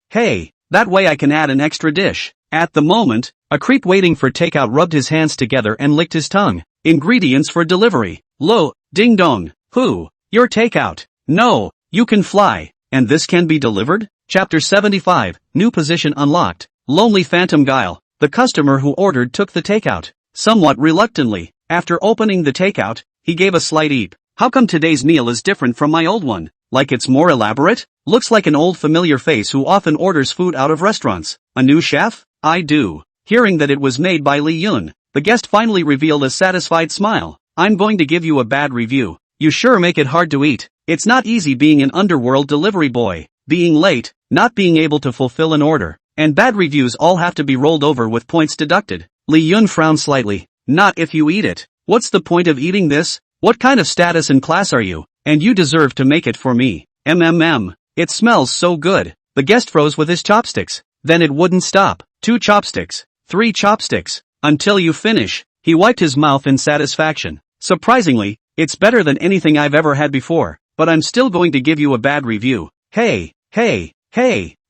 that way I can add an extra dish. At the moment, a creep waiting for takeout rubbed his hands together and licked his tongue. Ingredients for delivery. Lo, ding dong, who? Your takeout. No, you can fly, and this can be delivered? Chapter 75, New Position Unlocked. Lonely Phantom Guile. The customer who ordered took the takeout. Somewhat reluctantly, after opening the takeout, he gave a slight eep. How come today's meal is different from my old one? Like it's more elaborate? Looks like an old familiar face who often orders food out of restaurants. A new chef? I do. Hearing that it was made by Lee Yun, the guest finally revealed a satisfied smile. I'm going to give you a bad review. You sure make it hard to eat. It's not easy being an underworld delivery boy. Being late, not being able to fulfill an order, and bad reviews all have to be rolled over with points deducted. Lee Yun frowned slightly. Not if you eat it. What's the point of eating this? What kind of status and class are you? And you deserve to make it for me. It smells so good. The guest froze with his chopsticks. Then it wouldn't stop. 2 chopsticks. 3 chopsticks. Until you finish. He wiped his mouth in satisfaction. Surprisingly, it's better than anything I've ever had before, but I'm still going to give you a bad review. Hey,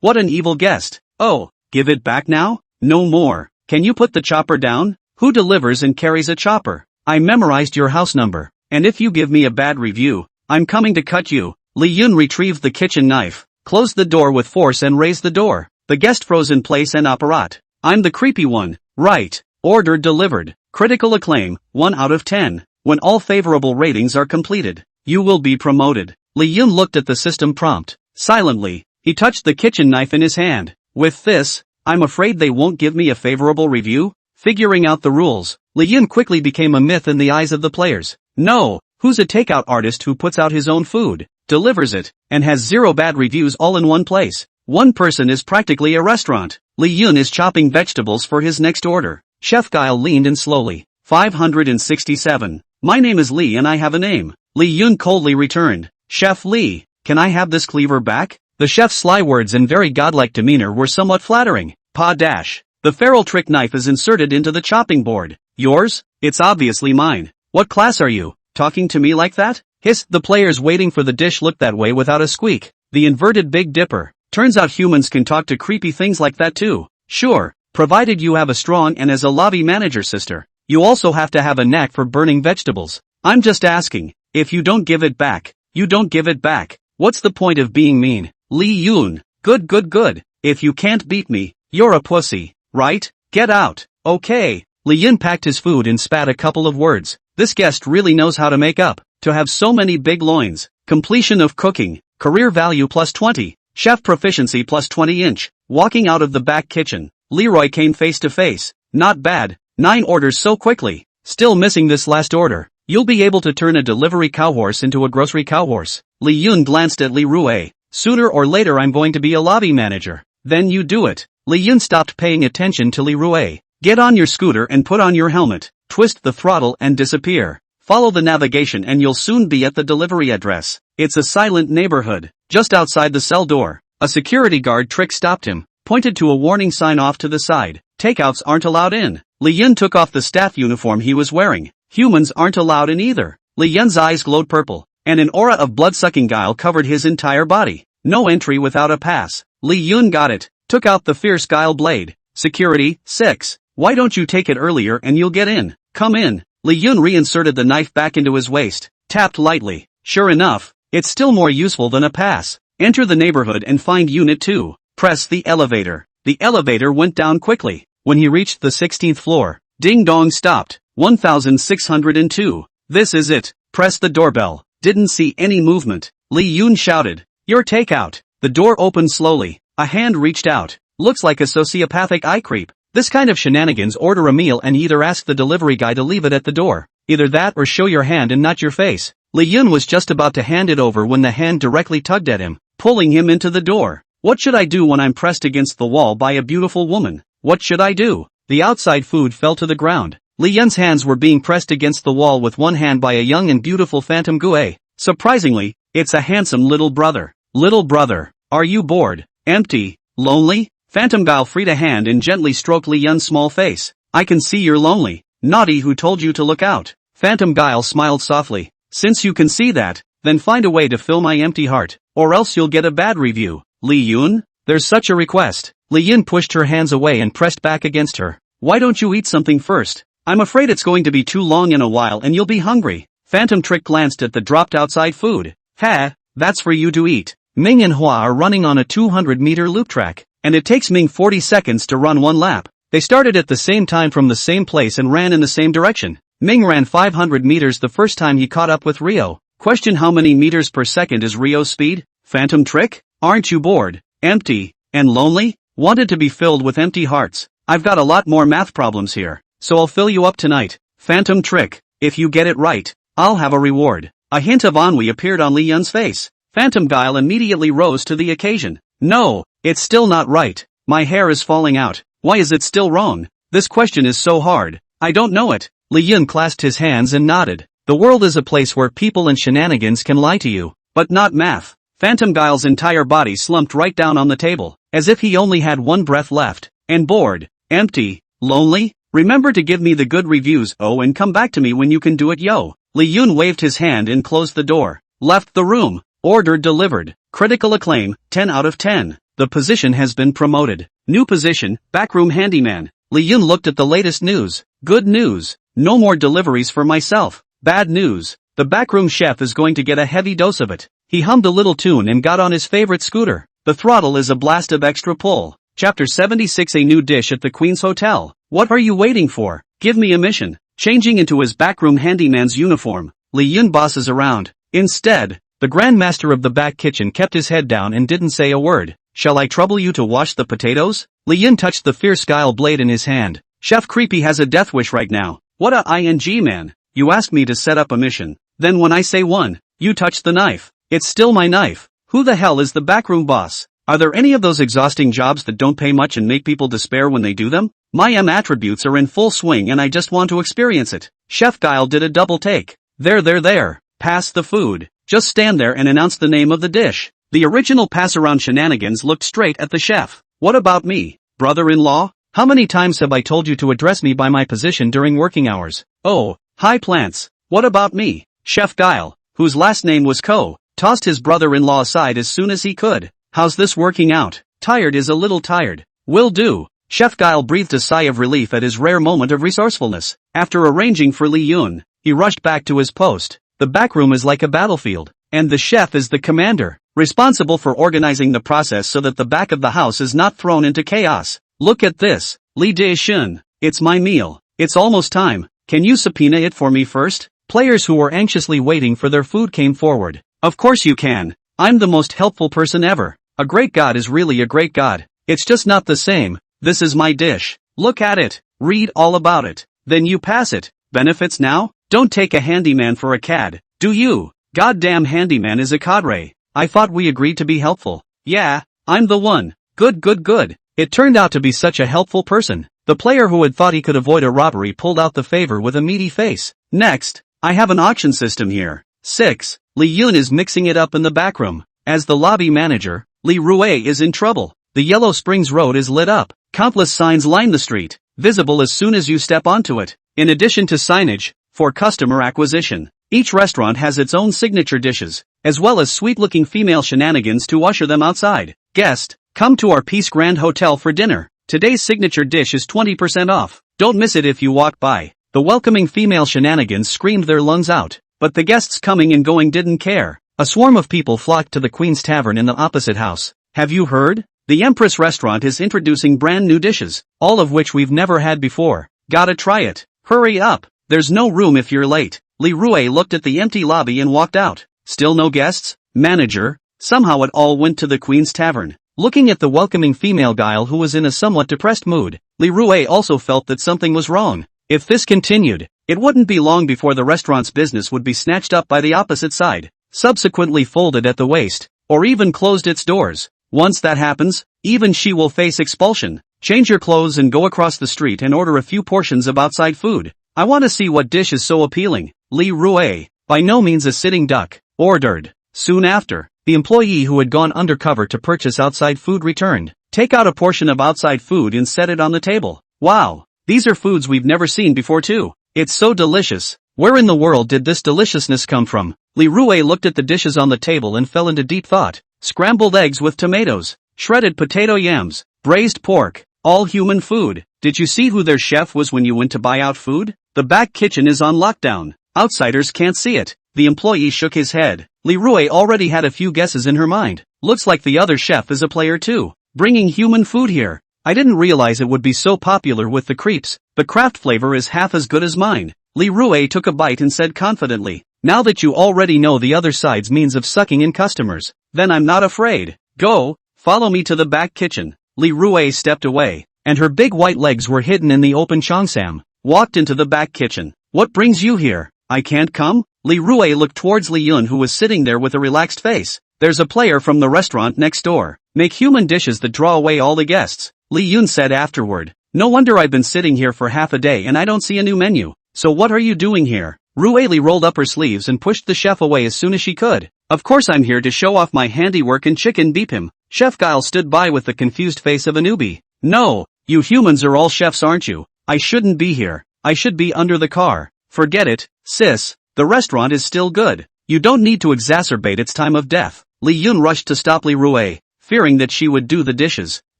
what an evil guest. Oh, give it back now? No more. Can you put the chopper down? Who delivers and carries a chopper? I memorized your house number, and if you give me a bad review, I'm coming to cut you. Lee Yun retrieved the kitchen knife, closed the door with force and raised the door. The guest froze in place and apparat. I'm the creepy one, right? Order delivered. Critical acclaim, 1 out of 10. When all favorable ratings are completed, you will be promoted. Lee Yun looked at the system prompt. Silently, he touched the kitchen knife in his hand. With this, I'm afraid they won't give me a favorable review? Figuring out the rules, Lee Yun quickly became a myth in the eyes of the players. No, who's a takeout artist who puts out his own food, delivers it, and has 0 bad reviews all in one place? One person is practically a restaurant. Lee Yun is chopping vegetables for his next order. Chef Guile leaned in slowly. 567. My name is Lee and I have a name. Lee Yun coldly returned. Chef Lee, can I have this cleaver back? The chef's sly words and very godlike demeanor were somewhat flattering. The feral trick knife is inserted into the chopping board. Yours? It's obviously mine. What class are you? Talking to me like that? Hiss. The players waiting for the dish looked that way without a squeak. The inverted Big Dipper. Turns out humans can talk to creepy things like that too. Sure, provided you have a strong and as a lobby manager sister. You also have to have a knack for burning vegetables. I'm just asking, if you don't give it back, you don't give it back. What's the point of being mean? Lee Yun. Good. If you can't beat me, you're a pussy, right? Get out. Okay. Lee Yun packed his food and spat a couple of words. This guest really knows how to make up. To have so many big loins. Completion of cooking. Career value plus 20. Chef proficiency plus 20 inch. Walking out of the back kitchen, Leroy came face to face. Not bad. 9 orders so quickly. Still missing this last order. You'll be able to turn a delivery cowhorse into a grocery cowhorse. Lee Yun glanced at Leroy. Sooner or later I'm going to be a lobby manager. Then you do it. Lee Yun stopped paying attention to Leroy. Get on your scooter and put on your helmet. Twist the throttle and disappear. Follow the navigation and you'll soon be at the delivery address. It's a silent neighborhood. Just outside the cell door, a security guard trick stopped him, pointed to a warning sign off to the side. Takeouts aren't allowed in. Lee Yun took off the staff uniform he was wearing. Humans aren't allowed in either. Lee Yun's eyes glowed purple, and an aura of blood-sucking guile covered his entire body. No entry without a pass. Lee Yun got it, took out the fierce guile blade. Security, 6. Why don't you take it earlier and you'll get in? Come in. Lee Yun reinserted the knife back into his waist, tapped lightly. Sure enough, it's still more useful than a pass. Enter the neighborhood and find Unit 2. Press the elevator. The elevator went down quickly. When he reached the 16th floor, ding dong stopped. 1602. This is it. Press the doorbell. Didn't see any movement. Lee Yun shouted. Your takeout. The door opened slowly. A hand reached out. Looks like a sociopathic eye creep. This kind of shenanigans. Order a meal and either ask the delivery guy to leave it at the door. Either that or show your hand and not your face. Lee Yun was just about to hand it over when the hand directly tugged at him, pulling him into the door. What should I do when I'm pressed against the wall by a beautiful woman? What should I do? The outside food fell to the ground. Lee Yun's hands were being pressed against the wall with one hand by a young and beautiful phantom gue. Surprisingly, it's a handsome little brother. Little brother, are you bored? Empty? Lonely? Phantom Guile freed a hand and gently stroked Lee Yun's small face. I can see you're lonely. Naughty, who told you to look out? Phantom Guile smiled softly. Since you can see that, then find a way to fill my empty heart, or else you'll get a bad review. Lee Yun? There's such a request. Lee Yun pushed her hands away and pressed back against her. Why don't you eat something first? I'm afraid it's going to be too long in a while and you'll be hungry. Phantom Trick glanced at the dropped outside food. Ha, that's for you to eat. Ming and Hua are running on a 200-meter loop track, and it takes Ming 40 seconds to run one lap. They started at the same time from the same place and ran in the same direction. Ming ran 500 meters the first time he caught up with Rio. Question: how many meters per second is Rio's speed? Phantom Trick? Aren't you bored, empty, and lonely? Wanted to be filled with empty hearts? I've got a lot more math problems here, so I'll fill you up tonight. Phantom Trick, if you get it right, I'll have a reward. A hint of ennui appeared on Li Yun's face. Phantom Guile immediately rose to the occasion. No, it's still not right. My hair is falling out. Why is it still wrong? This question is so hard. I don't know it. Li Yun clasped his hands and nodded. The world is a place where people and shenanigans can lie to you, but not math. Phantom Guile's entire body slumped right down on the table, as if he only had one breath left. And bored, empty, lonely? Remember to give me the good reviews, oh, and come back to me when you can do it, yo. Li Yun waved his hand and closed the door. Left the room. Order delivered. Critical acclaim, 10 out of 10. The position has been promoted. New position, backroom handyman. Li Yun looked at the latest news. Good news. No more deliveries for myself. Bad news. The backroom chef is going to get a heavy dose of it. He hummed a little tune and got on his favorite scooter. The throttle is a blast of extra pull. Chapter 76: A new dish at the Queen's Hotel. What are you waiting for? Give me a mission. Changing into his backroom handyman's uniform, Li Yun bosses around. Instead, the Grandmaster of the back kitchen kept his head down and didn't say a word. Shall I trouble you to wash the potatoes? Li Yun touched the fierce guile blade in his hand. Chef Creepy has a death wish right now. What a ing man. You asked me to set up a mission. Then when I say one, you touch the knife. It's still my knife. Who the hell is the backroom boss? Are there any of those exhausting jobs that don't pay much and make people despair when they do them? My attributes are in full swing and I just want to experience it. Chef Guile did a double take. There. Pass the food. Just stand there and announce the name of the dish. The original pass-around shenanigans looked straight at the chef. What about me, brother-in-law? How many times have I told you to address me by my position during working hours? Oh, hi plants. What about me? Chef Guile, whose last name was Ko, tossed his brother-in-law aside as soon as he could. How's this working out? Tired is a little tired. Will do. Chef Guile breathed a sigh of relief at his rare moment of resourcefulness. After arranging for Li Yun, he rushed back to his post. The backroom is like a battlefield, and the chef is the commander, responsible for organizing the process so that the back of the house is not thrown into chaos. Look at this, Li Daishun. It's my meal. It's almost time. Can you subpoena it for me first? Players who were anxiously waiting for their food came forward. Of course you can. I'm the most helpful person ever. A great god is really a great god. It's just not the same. This is my dish. Look at it. Read all about it. Then you pass it. Benefits now? Don't take a handyman for a cad, do you? Goddamn handyman is a cadre. I thought we agreed to be helpful. Yeah, I'm the one. Good. It turned out to be such a helpful person. The player who had thought he could avoid a robbery pulled out the favor with a meaty face. Next, I have an auction system here. 6. Li Yun is mixing it up in the backroom. As the lobby manager, Li Rui is in trouble. The Yellow Springs Road is lit up. Countless signs line the street, visible as soon as you step onto it. In addition to signage, for customer acquisition, each restaurant has its own signature dishes, as well as sweet-looking female shenanigans to usher them outside. Guest, come to our Peace Grand Hotel for dinner. Today's signature dish is 20% off. Don't miss it if you walk by. The welcoming female shenanigans screamed their lungs out, but the guests coming and going didn't care. A swarm of people flocked to the Queen's Tavern in the opposite house. Have you heard? The Empress restaurant is introducing brand new dishes, all of which we've never had before. Gotta try it. Hurry up. There's no room if you're late. Li Rui looked at the empty lobby and walked out. Still no guests? Manager? Somehow it all went to the Queen's Tavern. Looking at the welcoming female guile who was in a somewhat depressed mood, Li Rui also felt that something was wrong. If this continued, it wouldn't be long before the restaurant's business would be snatched up by the opposite side, subsequently folded at the waist, or even closed its doors. Once that happens, even she will face expulsion. Change your clothes and go across the street and order a few portions of outside food. I want to see what dish is so appealing. Li Rui, by no means a sitting duck, ordered. Soon after, the employee who had gone undercover to purchase outside food returned. Take out a portion of outside food and set it on the table. Wow, these are foods we've never seen before too. It's so delicious. Where in the world did this deliciousness come from? Li Rui looked at the dishes on the table and fell into deep thought. Scrambled eggs with tomatoes, shredded potato yams, braised pork, all human food. Did you see who their chef was when you went to buy out food? The back kitchen is on lockdown. Outsiders can't see it. The employee shook his head. Li Rui already had a few guesses in her mind. Looks like the other chef is a player too. Bringing human food here. I didn't realize it would be so popular with the creeps. The craft flavor is half as good as mine. Li Rui took a bite and said confidently, now that you already know the other side's means of sucking in customers, then I'm not afraid. Go, follow me to the back kitchen. Li Rui stepped away, and her big white legs were hidden in the open cheongsam. Walked into the back kitchen. What brings you here? I can't come? Li Rui looked towards Li Yun, who was sitting there with a relaxed face. There's a player from the restaurant next door. Make human dishes that draw away all the guests. Li Yun said afterward. No wonder I've been sitting here for half a day and I don't see a new menu. So what are you doing here? Rueli rolled up her sleeves and pushed the chef away as soon as she could. Of course I'm here to show off my handiwork and chicken beep him. Chef Guile stood by with the confused face of a newbie. No, you humans are all chefs, aren't you? I shouldn't be here. I should be under the car. Forget it, sis. The restaurant is still good. You don't need to exacerbate its time of death. Li Yun rushed to stop Li Rui, fearing that she would do the dishes.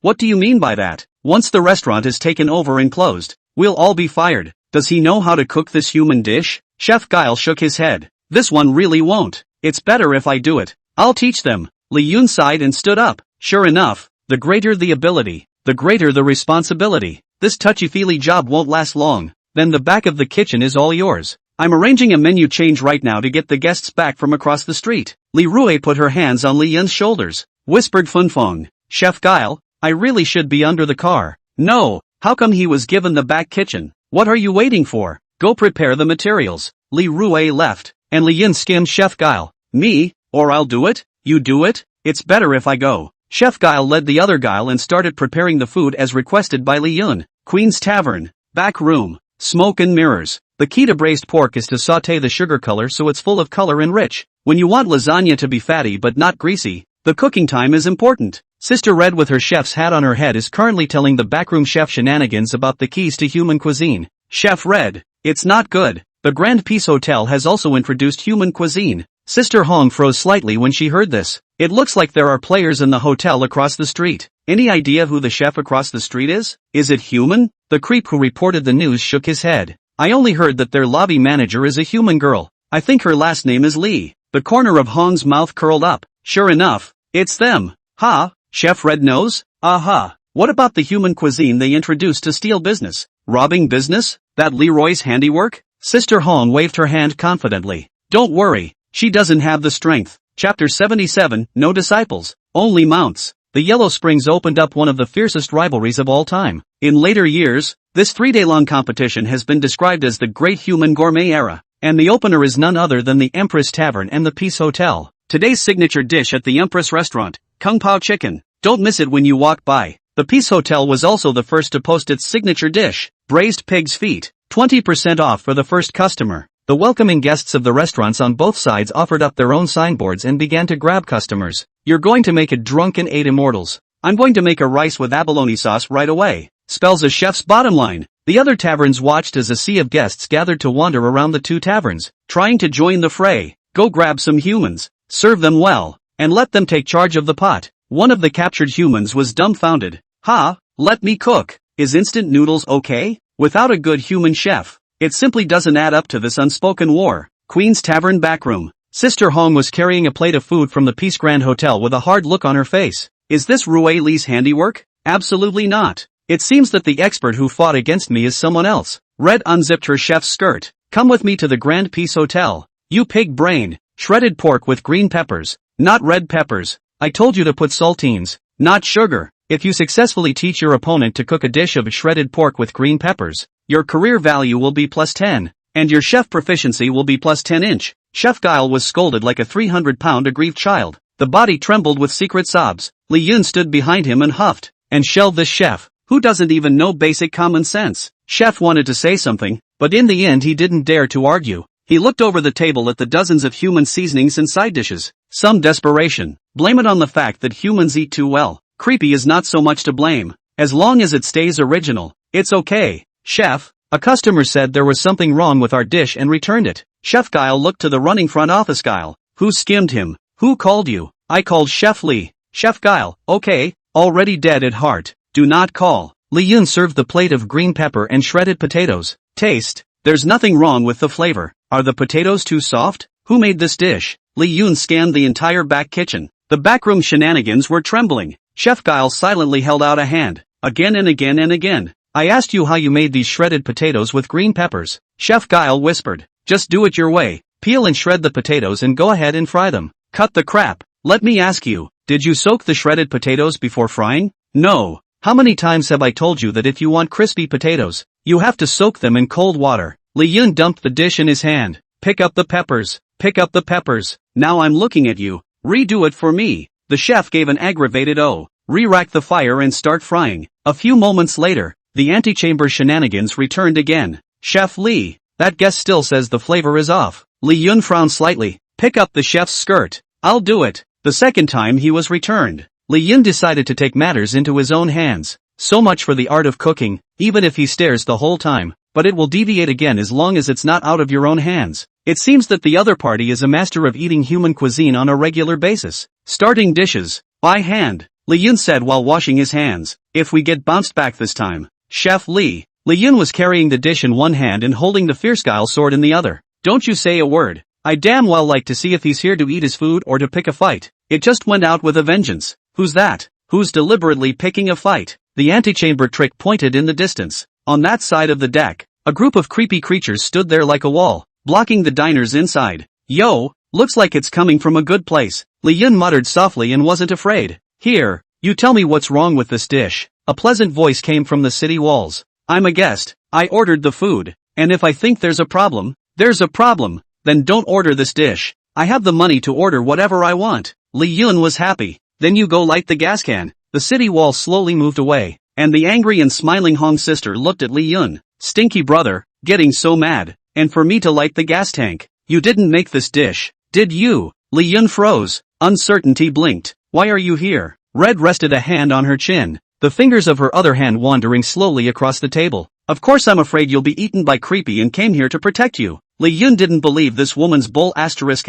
What do you mean by that? Once the restaurant is taken over and closed, we'll all be fired. Does he know how to cook this human dish? Chef Guile shook his head. This one really won't. It's better if I do it. I'll teach them. Li Yun sighed and stood up. Sure enough, the greater the ability, the greater the responsibility. This touchy-feely job won't last long. Then the back of the kitchen is all yours. I'm arranging a menu change right now to get the guests back from across the street. Li Rui put her hands on Li Yun's shoulders. Whispered Funfeng. Chef Guile, I really should be under the car. No, how come he was given the back kitchen? What are you waiting for? Go prepare the materials. Li Rui left, and Li Yun skimmed Chef Guile. Me? Or I'll do it? You do it? It's better if I go. Chef Guile led the other Guile and started preparing the food as requested by Li Yun. Queen's Tavern. Back room. Smoke and mirrors. The key to braised pork is to sauté the sugar color so it's full of color and rich. When you want lasagna to be fatty but not greasy, the cooking time is important. Sister Red with her chef's hat on her head is currently telling the backroom chef shenanigans about the keys to human cuisine. Chef Red, it's not good. The Grand Peace Hotel has also introduced human cuisine. Sister Hong froze slightly when she heard this. It looks like there are players in the hotel across the street. Any idea who the chef across the street is? Is it human? The creep who reported the news shook his head. I only heard that their lobby manager is a human girl. I think her last name is Lee. The corner of Hong's mouth curled up. Sure enough, it's them. Ha, Chef Red knows? Aha. What about the human cuisine they introduced to steal business? Robbing business? That Leroy's handiwork? Sister Hong waved her hand confidently. Don't worry, she doesn't have the strength. Chapter 77, No Disciples, Only Mounts. The Yellow Springs opened up one of the fiercest rivalries of all time. In later years, this 3-day-long competition has been described as the Great Human Gourmet Era, and the opener is none other than the Empress Tavern and the Peace Hotel. Today's signature dish at the Empress Restaurant, Kung Pao Chicken. Don't miss it when you walk by. The Peace Hotel was also the first to post its signature dish, braised pig's feet, 20% off for the first customer. The welcoming guests of the restaurants on both sides offered up their own signboards and began to grab customers. You're going to make it drunken 8 immortals. I'm going to make a rice with abalone sauce right away. Spells a chef's bottom line. The other taverns watched as a sea of guests gathered to wander around the two taverns, trying to join the fray. Go grab some humans, serve them well, and let them take charge of the pot. One of the captured humans was dumbfounded. Ha, let me cook. Is instant noodles okay? Without a good human chef, it simply doesn't add up to this unspoken war. Queen's Tavern backroom. Sister Hong was carrying a plate of food from the Peace Grand Hotel with a hard look on her face. Is this Rui Li's handiwork? Absolutely not. It seems that the expert who fought against me is someone else. Red unzipped her chef's skirt. Come with me to the Grand Peace Hotel. You pig brain. Shredded pork with green peppers, not red peppers. I told you to put saltines, not sugar. If you successfully teach your opponent to cook a dish of shredded pork with green peppers, your career value will be +10, and your chef proficiency will be +10 inch. Chef Guile was scolded like a 300-pound aggrieved child. The body trembled with secret sobs. Li Yun stood behind him and huffed, and shelled this chef, who doesn't even know basic common sense. Chef wanted to say something, but in the end he didn't dare to argue. He looked over the table at the dozens of human seasonings and side dishes. Some desperation. Blame it on the fact that humans eat too well. Creepy is not so much to blame. As long as it stays original, it's okay. Chef, a customer said there was something wrong with our dish and returned it. Chef Guile looked to the running front office Guile. Who skimmed him? Who called you? I called Chef Lee. Chef Guile, okay, already dead at heart. Do not call. Li Yun served the plate of green pepper and shredded potatoes. Taste. There's nothing wrong with the flavor. Are the potatoes too soft? Who made this dish? Li Yun scanned the entire back kitchen. The backroom shenanigans were trembling. Chef Giles silently held out a hand. Again and again and again. I asked you how you made these shredded potatoes with green peppers. Chef Giles whispered. Just do it your way. Peel and shred the potatoes and go ahead and fry them. Cut the crap. Let me ask you, did you soak the shredded potatoes before frying? No. How many times have I told you that if you want crispy potatoes, you have to soak them in cold water? Li Yun dumped the dish in his hand. Pick up the peppers. Pick up the peppers. Now I'm looking at you. Redo it for me. The chef gave an aggravated "oh." Re-rack the fire and start frying. A few moments later, the antechamber shenanigans returned again. Chef Lee, that guest still says the flavor is off. Li Yun frowned slightly. Pick up the chef's skirt. I'll do it. The second time he was returned, Li Yun decided to take matters into his own hands. So much for the art of cooking, even if he stares the whole time, but it will deviate again as long as it's not out of your own hands. It seems that the other party is a master of eating human cuisine on a regular basis. Starting dishes, by hand, Li Yun said while washing his hands. If we get bounced back this time, Chef Lee. Li Yun was carrying the dish in one hand and holding the fierce guile sword in the other. Don't you say a word. I damn well like to see if he's here to eat his food or to pick a fight. It just went out with a vengeance. Who's that? Who's deliberately picking a fight? The antechamber trick pointed in the distance. On that side of the deck, a group of creepy creatures stood there like a wall, blocking the diners inside. Yo, looks like it's coming from a good place. Li Yun muttered softly and wasn't afraid. Here, you tell me what's wrong with this dish. A pleasant voice came from the city walls. I'm a guest. I ordered the food. And if I think there's a problem, then don't order this dish. I have the money to order whatever I want. Li Yun was happy. Then you go light the gas can. The city wall slowly moved away, and the angry and smiling Hong sister looked at Li Yun. Stinky brother, getting so mad. And for me to light the gas tank. You didn't make this dish, did you? Li Yun froze. Uncertainty blinked. Why are you here? Red rested a hand on her chin, the fingers of her other hand wandering slowly across the table. Of course I'm afraid you'll be eaten by creepy and came here to protect you. Li Yun didn't believe this woman's bull asterisk.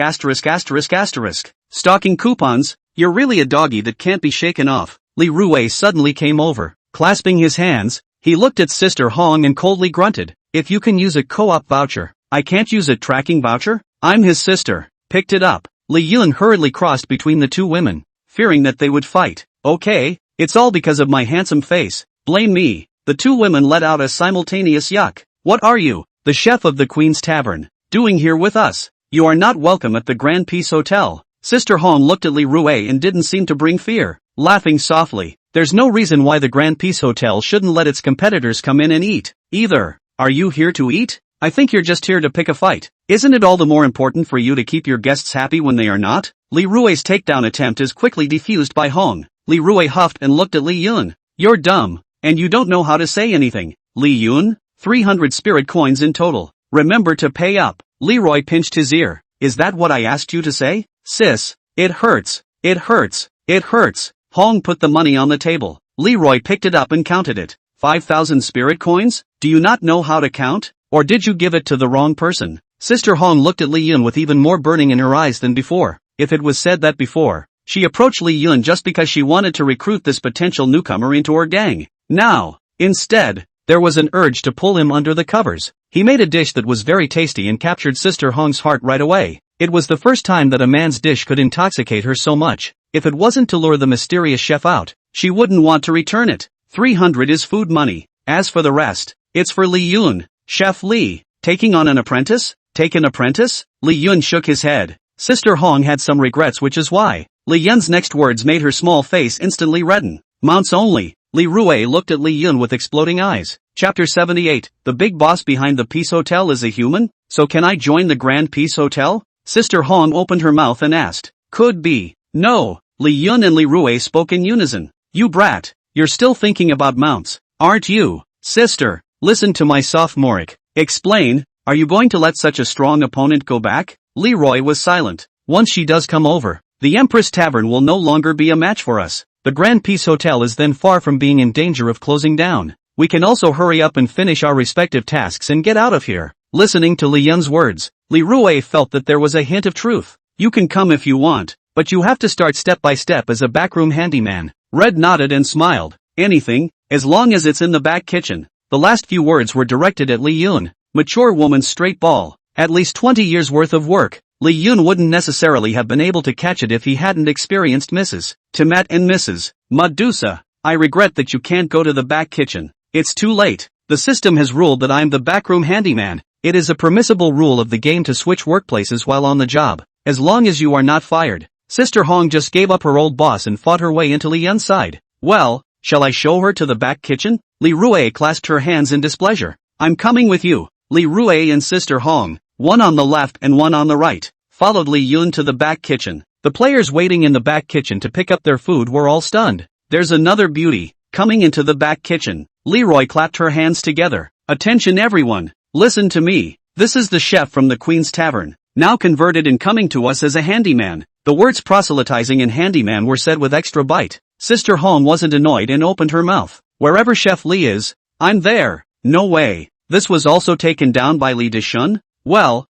Stocking coupons, you're really a doggy that can't be shaken off. Li Ruwei suddenly came over. Clasping his hands, he looked at Sister Hong and coldly grunted. If you can use a co-op voucher, I can't use a tracking voucher? I'm his sister. Picked it up. Li Yun hurriedly crossed between the two women, fearing that they would fight. Okay, it's all because of my handsome face. Blame me. The two women let out a simultaneous yuck. What are you, the chef of the Queen's Tavern, doing here with us? You are not welcome at the Grand Peace Hotel. Sister Hong looked at Li Ruwei and didn't seem to bring fear, laughing softly. There's no reason why the Grand Peace Hotel shouldn't let its competitors come in and eat, either. Are you here to eat? I think you're just here to pick a fight. Isn't it all the more important for you to keep your guests happy when they are not? Li Ruwei's takedown attempt is quickly defused by Hong. Li Ruwei huffed and looked at Li Yun. You're dumb, and you don't know how to say anything. Li Yun? 300 spirit coins in total. Remember to pay up. Leroy pinched his ear. Is that what I asked you to say? Sis, it hurts. It hurts. It hurts. Hong put the money on the table. Leroy picked it up and counted it. 5,000 spirit coins? Do you not know how to count? Or did you give it to the wrong person? Sister Hong looked at Li Yun with even more burning in her eyes than before. If it was said that before, she approached Li Yun just because she wanted to recruit this potential newcomer into her gang. Now, instead, there was an urge to pull him under the covers. He made a dish that was very tasty and captured Sister Hong's heart right away. It was the first time that a man's dish could intoxicate her so much. If it wasn't to lure the mysterious chef out, she wouldn't want to return it. 300 is food money. As for the rest, it's for Li Yun. Chef Li, taking on an apprentice? Take an apprentice? Li Yun shook his head. Sister Hong had some regrets, which is why Li Yun's next words made her small face instantly redden. Mounts only. Li Ruwei looked at Li Yun with exploding eyes. Chapter 78. The big boss behind the Peace Hotel is a human? So can I join the Grand Peace Hotel? Sister Hong opened her mouth and asked. Could be. No. Li Yun and Li Ruwei spoke in unison. You brat. You're still thinking about mounts, aren't you? Sister, listen to my sophomoric. Explain, are you going to let such a strong opponent go back? Leroy was silent. Once she does come over, the Empress Tavern will no longer be a match for us. The Grand Peace Hotel is then far from being in danger of closing down. We can also hurry up and finish our respective tasks and get out of here. Listening to Li Yun's words, Li Ruwei felt that there was a hint of truth. You can come if you want, but you have to start step by step as a backroom handyman. Red nodded and smiled. Anything, as long as it's in the back kitchen. The last few words were directed at Li Yun. Mature woman's straight ball. At least 20 years worth of work. Lee Yun wouldn't necessarily have been able to catch it if he hadn't experienced Mrs. Timat and Mrs. Medusa. I regret that you can't go to the back kitchen. It's too late. The system has ruled that I'm the backroom handyman. It is a permissible rule of the game to switch workplaces while on the job, as long as you are not fired. Sister Hong just gave up her old boss and fought her way into Li Yun's side. Well, shall I show her to the back kitchen? Li Rui clasped her hands in displeasure. I'm coming with you. Li Rui and Sister Hong, one on the left and one on the right, followed Li Yun to the back kitchen. The players waiting in the back kitchen to pick up their food were all stunned. There's another beauty, coming into the back kitchen. Leroy clapped her hands together. Attention everyone, listen to me. This is the chef from the Queen's Tavern, now converted and coming to us as a handyman. The words proselytizing and handyman were said with extra bite. Sister Hong wasn't annoyed and opened her mouth. Wherever Chef Li is, I'm there. No way. This was also taken down by Li Dishun? Well,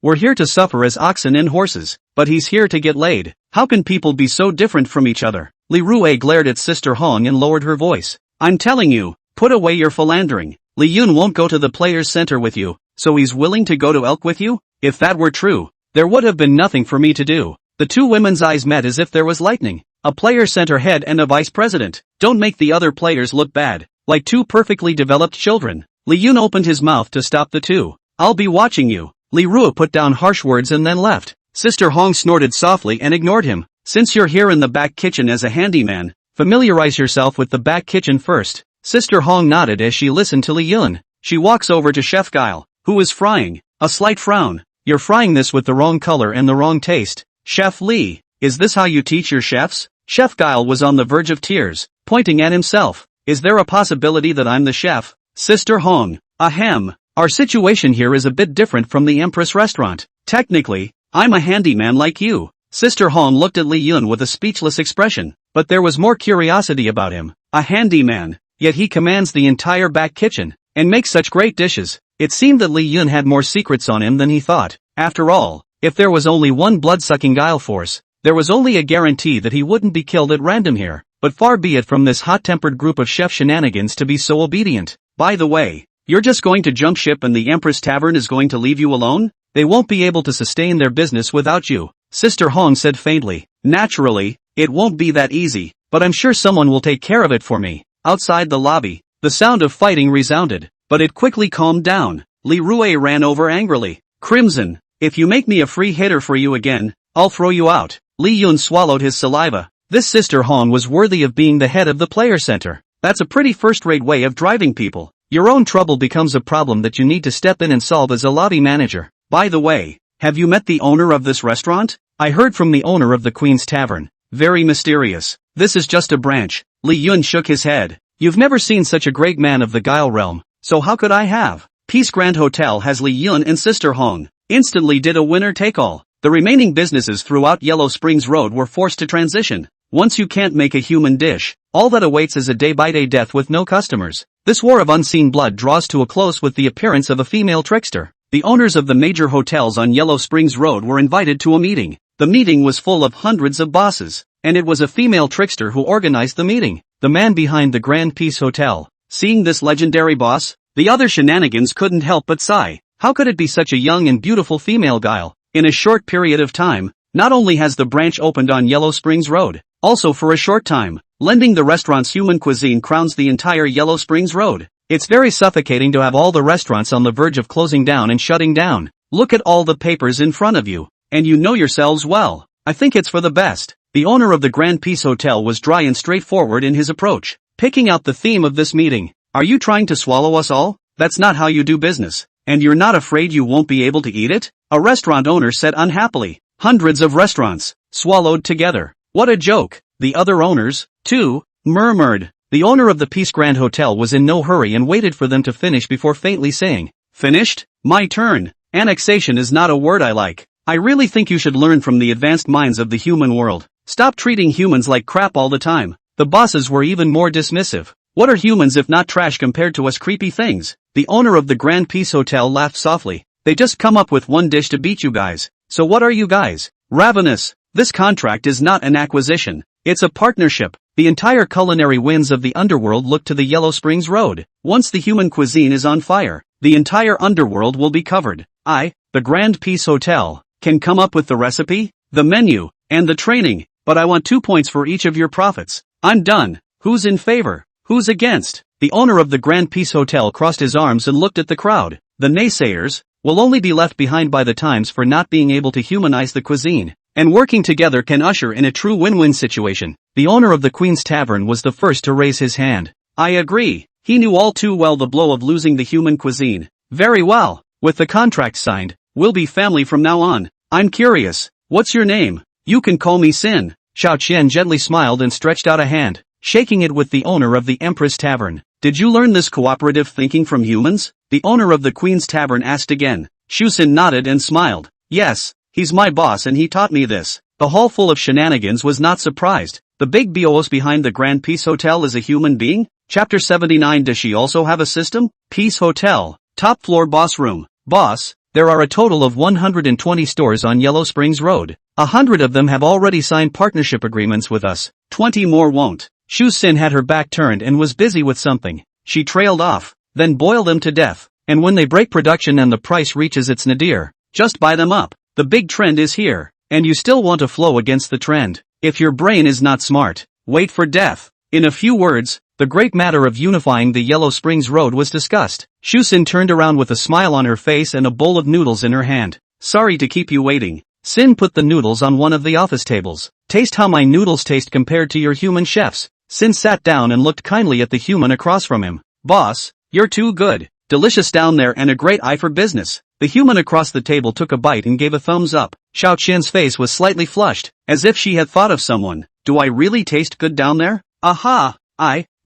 we're here to suffer as oxen and horses, but he's here to get laid. How can people be so different from each other? Li Rui glared at Sister Hong and lowered her voice. I'm telling you, put away your philandering. Li Yun won't go to the players' center with you, so he's willing to go to Elk with you? If that were true, there would have been nothing for me to do. The two women's eyes met as if there was lightning. A player center head and a vice president. Don't make the other players look bad, like two perfectly developed children. Li Yun opened his mouth to stop the two. I'll be watching you. Li Rui put down harsh words and then left. Sister Hong snorted softly and ignored him. Since you're here in the back kitchen as a handyman, familiarize yourself with the back kitchen first. Sister Hong nodded as she listened to Li Yun. She walks over to Chef Guile, who is frying. A slight frown. You're frying this with the wrong color and the wrong taste. Chef Li, is this how you teach your chefs? Chef Guile was on the verge of tears, pointing at himself. Is there a possibility that I'm the chef? Sister Hong, ahem. Our situation here is a bit different from the Empress restaurant. Technically, I'm a handyman like you. Sister Hong looked at Li Yun with a speechless expression, but there was more curiosity about him. A handyman, yet he commands the entire back kitchen, and makes such great dishes. It seemed that Li Yun had more secrets on him than he thought. After all, if there was only one blood-sucking Guile force, there was only a guarantee that he wouldn't be killed at random here. But far be it from this hot-tempered group of chef shenanigans to be so obedient. By the way, you're just going to jump ship and the Empress Tavern is going to leave you alone? They won't be able to sustain their business without you, Sister Hong said faintly. Naturally, it won't be that easy, but I'm sure someone will take care of it for me. Outside the lobby, the sound of fighting resounded, but it quickly calmed down. Li Rui ran over angrily. Crimson, if you make me a free hitter for you again, I'll throw you out. Li Yun swallowed his saliva. This Sister Hong was worthy of being the head of the player center. That's a pretty first-rate way of driving people. Your own trouble becomes a problem that you need to step in and solve as a lobby manager. By the way, have you met the owner of this restaurant? I heard from the owner of the Queen's Tavern. Very mysterious. This is just a branch. Li Yun shook his head. You've never seen such a great man of the Guile realm, so how could I have? Peace Grand Hotel has Li Yun and Sister Hong. Instantly did a winner-take-all. The remaining businesses throughout Yellow Springs Road were forced to transition. Once you can't make a human dish, all that awaits is a day-by-day death with no customers. This war of unseen blood draws to a close with the appearance of a female trickster. The owners of the major hotels on Yellow Springs Road were invited to a meeting. The meeting was full of hundreds of bosses, and it was a female trickster who organized the meeting. The man behind the Grand Peace Hotel. Seeing this legendary boss, the other shenanigans couldn't help but sigh. How could it be such a young and beautiful female Guile? In a short period of time, not only has the branch opened on Yellow Springs Road, also for a short time, lending the restaurant's human cuisine crowns the entire Yellow Springs Road. It's very suffocating to have all the restaurants on the verge of closing down and shutting down. Look at all the papers in front of you, and you know yourselves well. I think it's for the best. The owner of the Grand Peace Hotel was dry and straightforward in his approach, picking out the theme of this meeting. Are you trying to swallow us all? That's not how you do business. And you're not afraid you won't be able to eat it? A restaurant owner said unhappily. Hundreds of restaurants, swallowed together. What a joke. The other owners, too, murmured. The owner of the Peace Grand Hotel was in no hurry and waited for them to finish before faintly saying, Finished? My turn. Annexation is not a word I like. I really think you should learn from the advanced minds of the human world. Stop treating humans like crap all the time. The bosses were even more dismissive. What are humans if not trash compared to us creepy things? The owner of the Grand Peace Hotel laughed softly. They just come up with one dish to beat you guys. So what are you guys? Ravenous. This contract is not an acquisition. It's a partnership. The entire culinary winds of the underworld look to the Yellow Springs Road. Once the human cuisine is on fire, the entire underworld will be covered. I, the Grand Peace Hotel, can come up with the recipe, the menu, and the training, but I want 2 points for each of your profits. I'm done. Who's in favor? Who's against? The owner of the Grand Peace Hotel crossed his arms and looked at the crowd. The naysayers will only be left behind by the times for not being able to humanize the cuisine, and working together can usher in a true win-win situation. The owner of the Queen's Tavern was the first to raise his hand. I agree. He knew all too well the blow of losing the human cuisine. Very well. With the contract signed, we'll be family from now on. I'm curious. What's your name? You can call me Sin. Xiao Qian gently smiled and stretched out a hand, shaking it with the owner of the Empress Tavern. Did you learn this cooperative thinking from humans? The owner of the Queen's Tavern asked again. Shu Sin nodded and smiled. Yes, he's my boss and he taught me this. The hall full of shenanigans was not surprised. The big boss behind the Grand Peace Hotel is a human being? Chapter 79. Does she also have a system? Peace Hotel. Top floor boss room. Boss, there are a total of 120 stores on Yellow Springs Road. 100 of them have already signed partnership agreements with us. 20 more won't. Shu Sin had her back turned and was busy with something. She trailed off. Then boil them to death. And when they break production and the price reaches its nadir, just buy them up. The big trend is here. And you still want to flow against the trend. If your brain is not smart, wait for death. In a few words, the great matter of unifying the Yellow Springs Road was discussed. Shu Sin turned around with a smile on her face and a bowl of noodles in her hand. Sorry to keep you waiting. Sin put the noodles on one of the office tables. Taste how my noodles taste compared to your human chef's. Sin sat down and looked kindly at the human across from him. Boss, you're too good. Delicious down there and a great eye for business. The human across the table took a bite and gave a thumbs up. Xiao Qian's face was slightly flushed, as if she had thought of someone. Do I really taste good down there? Aha!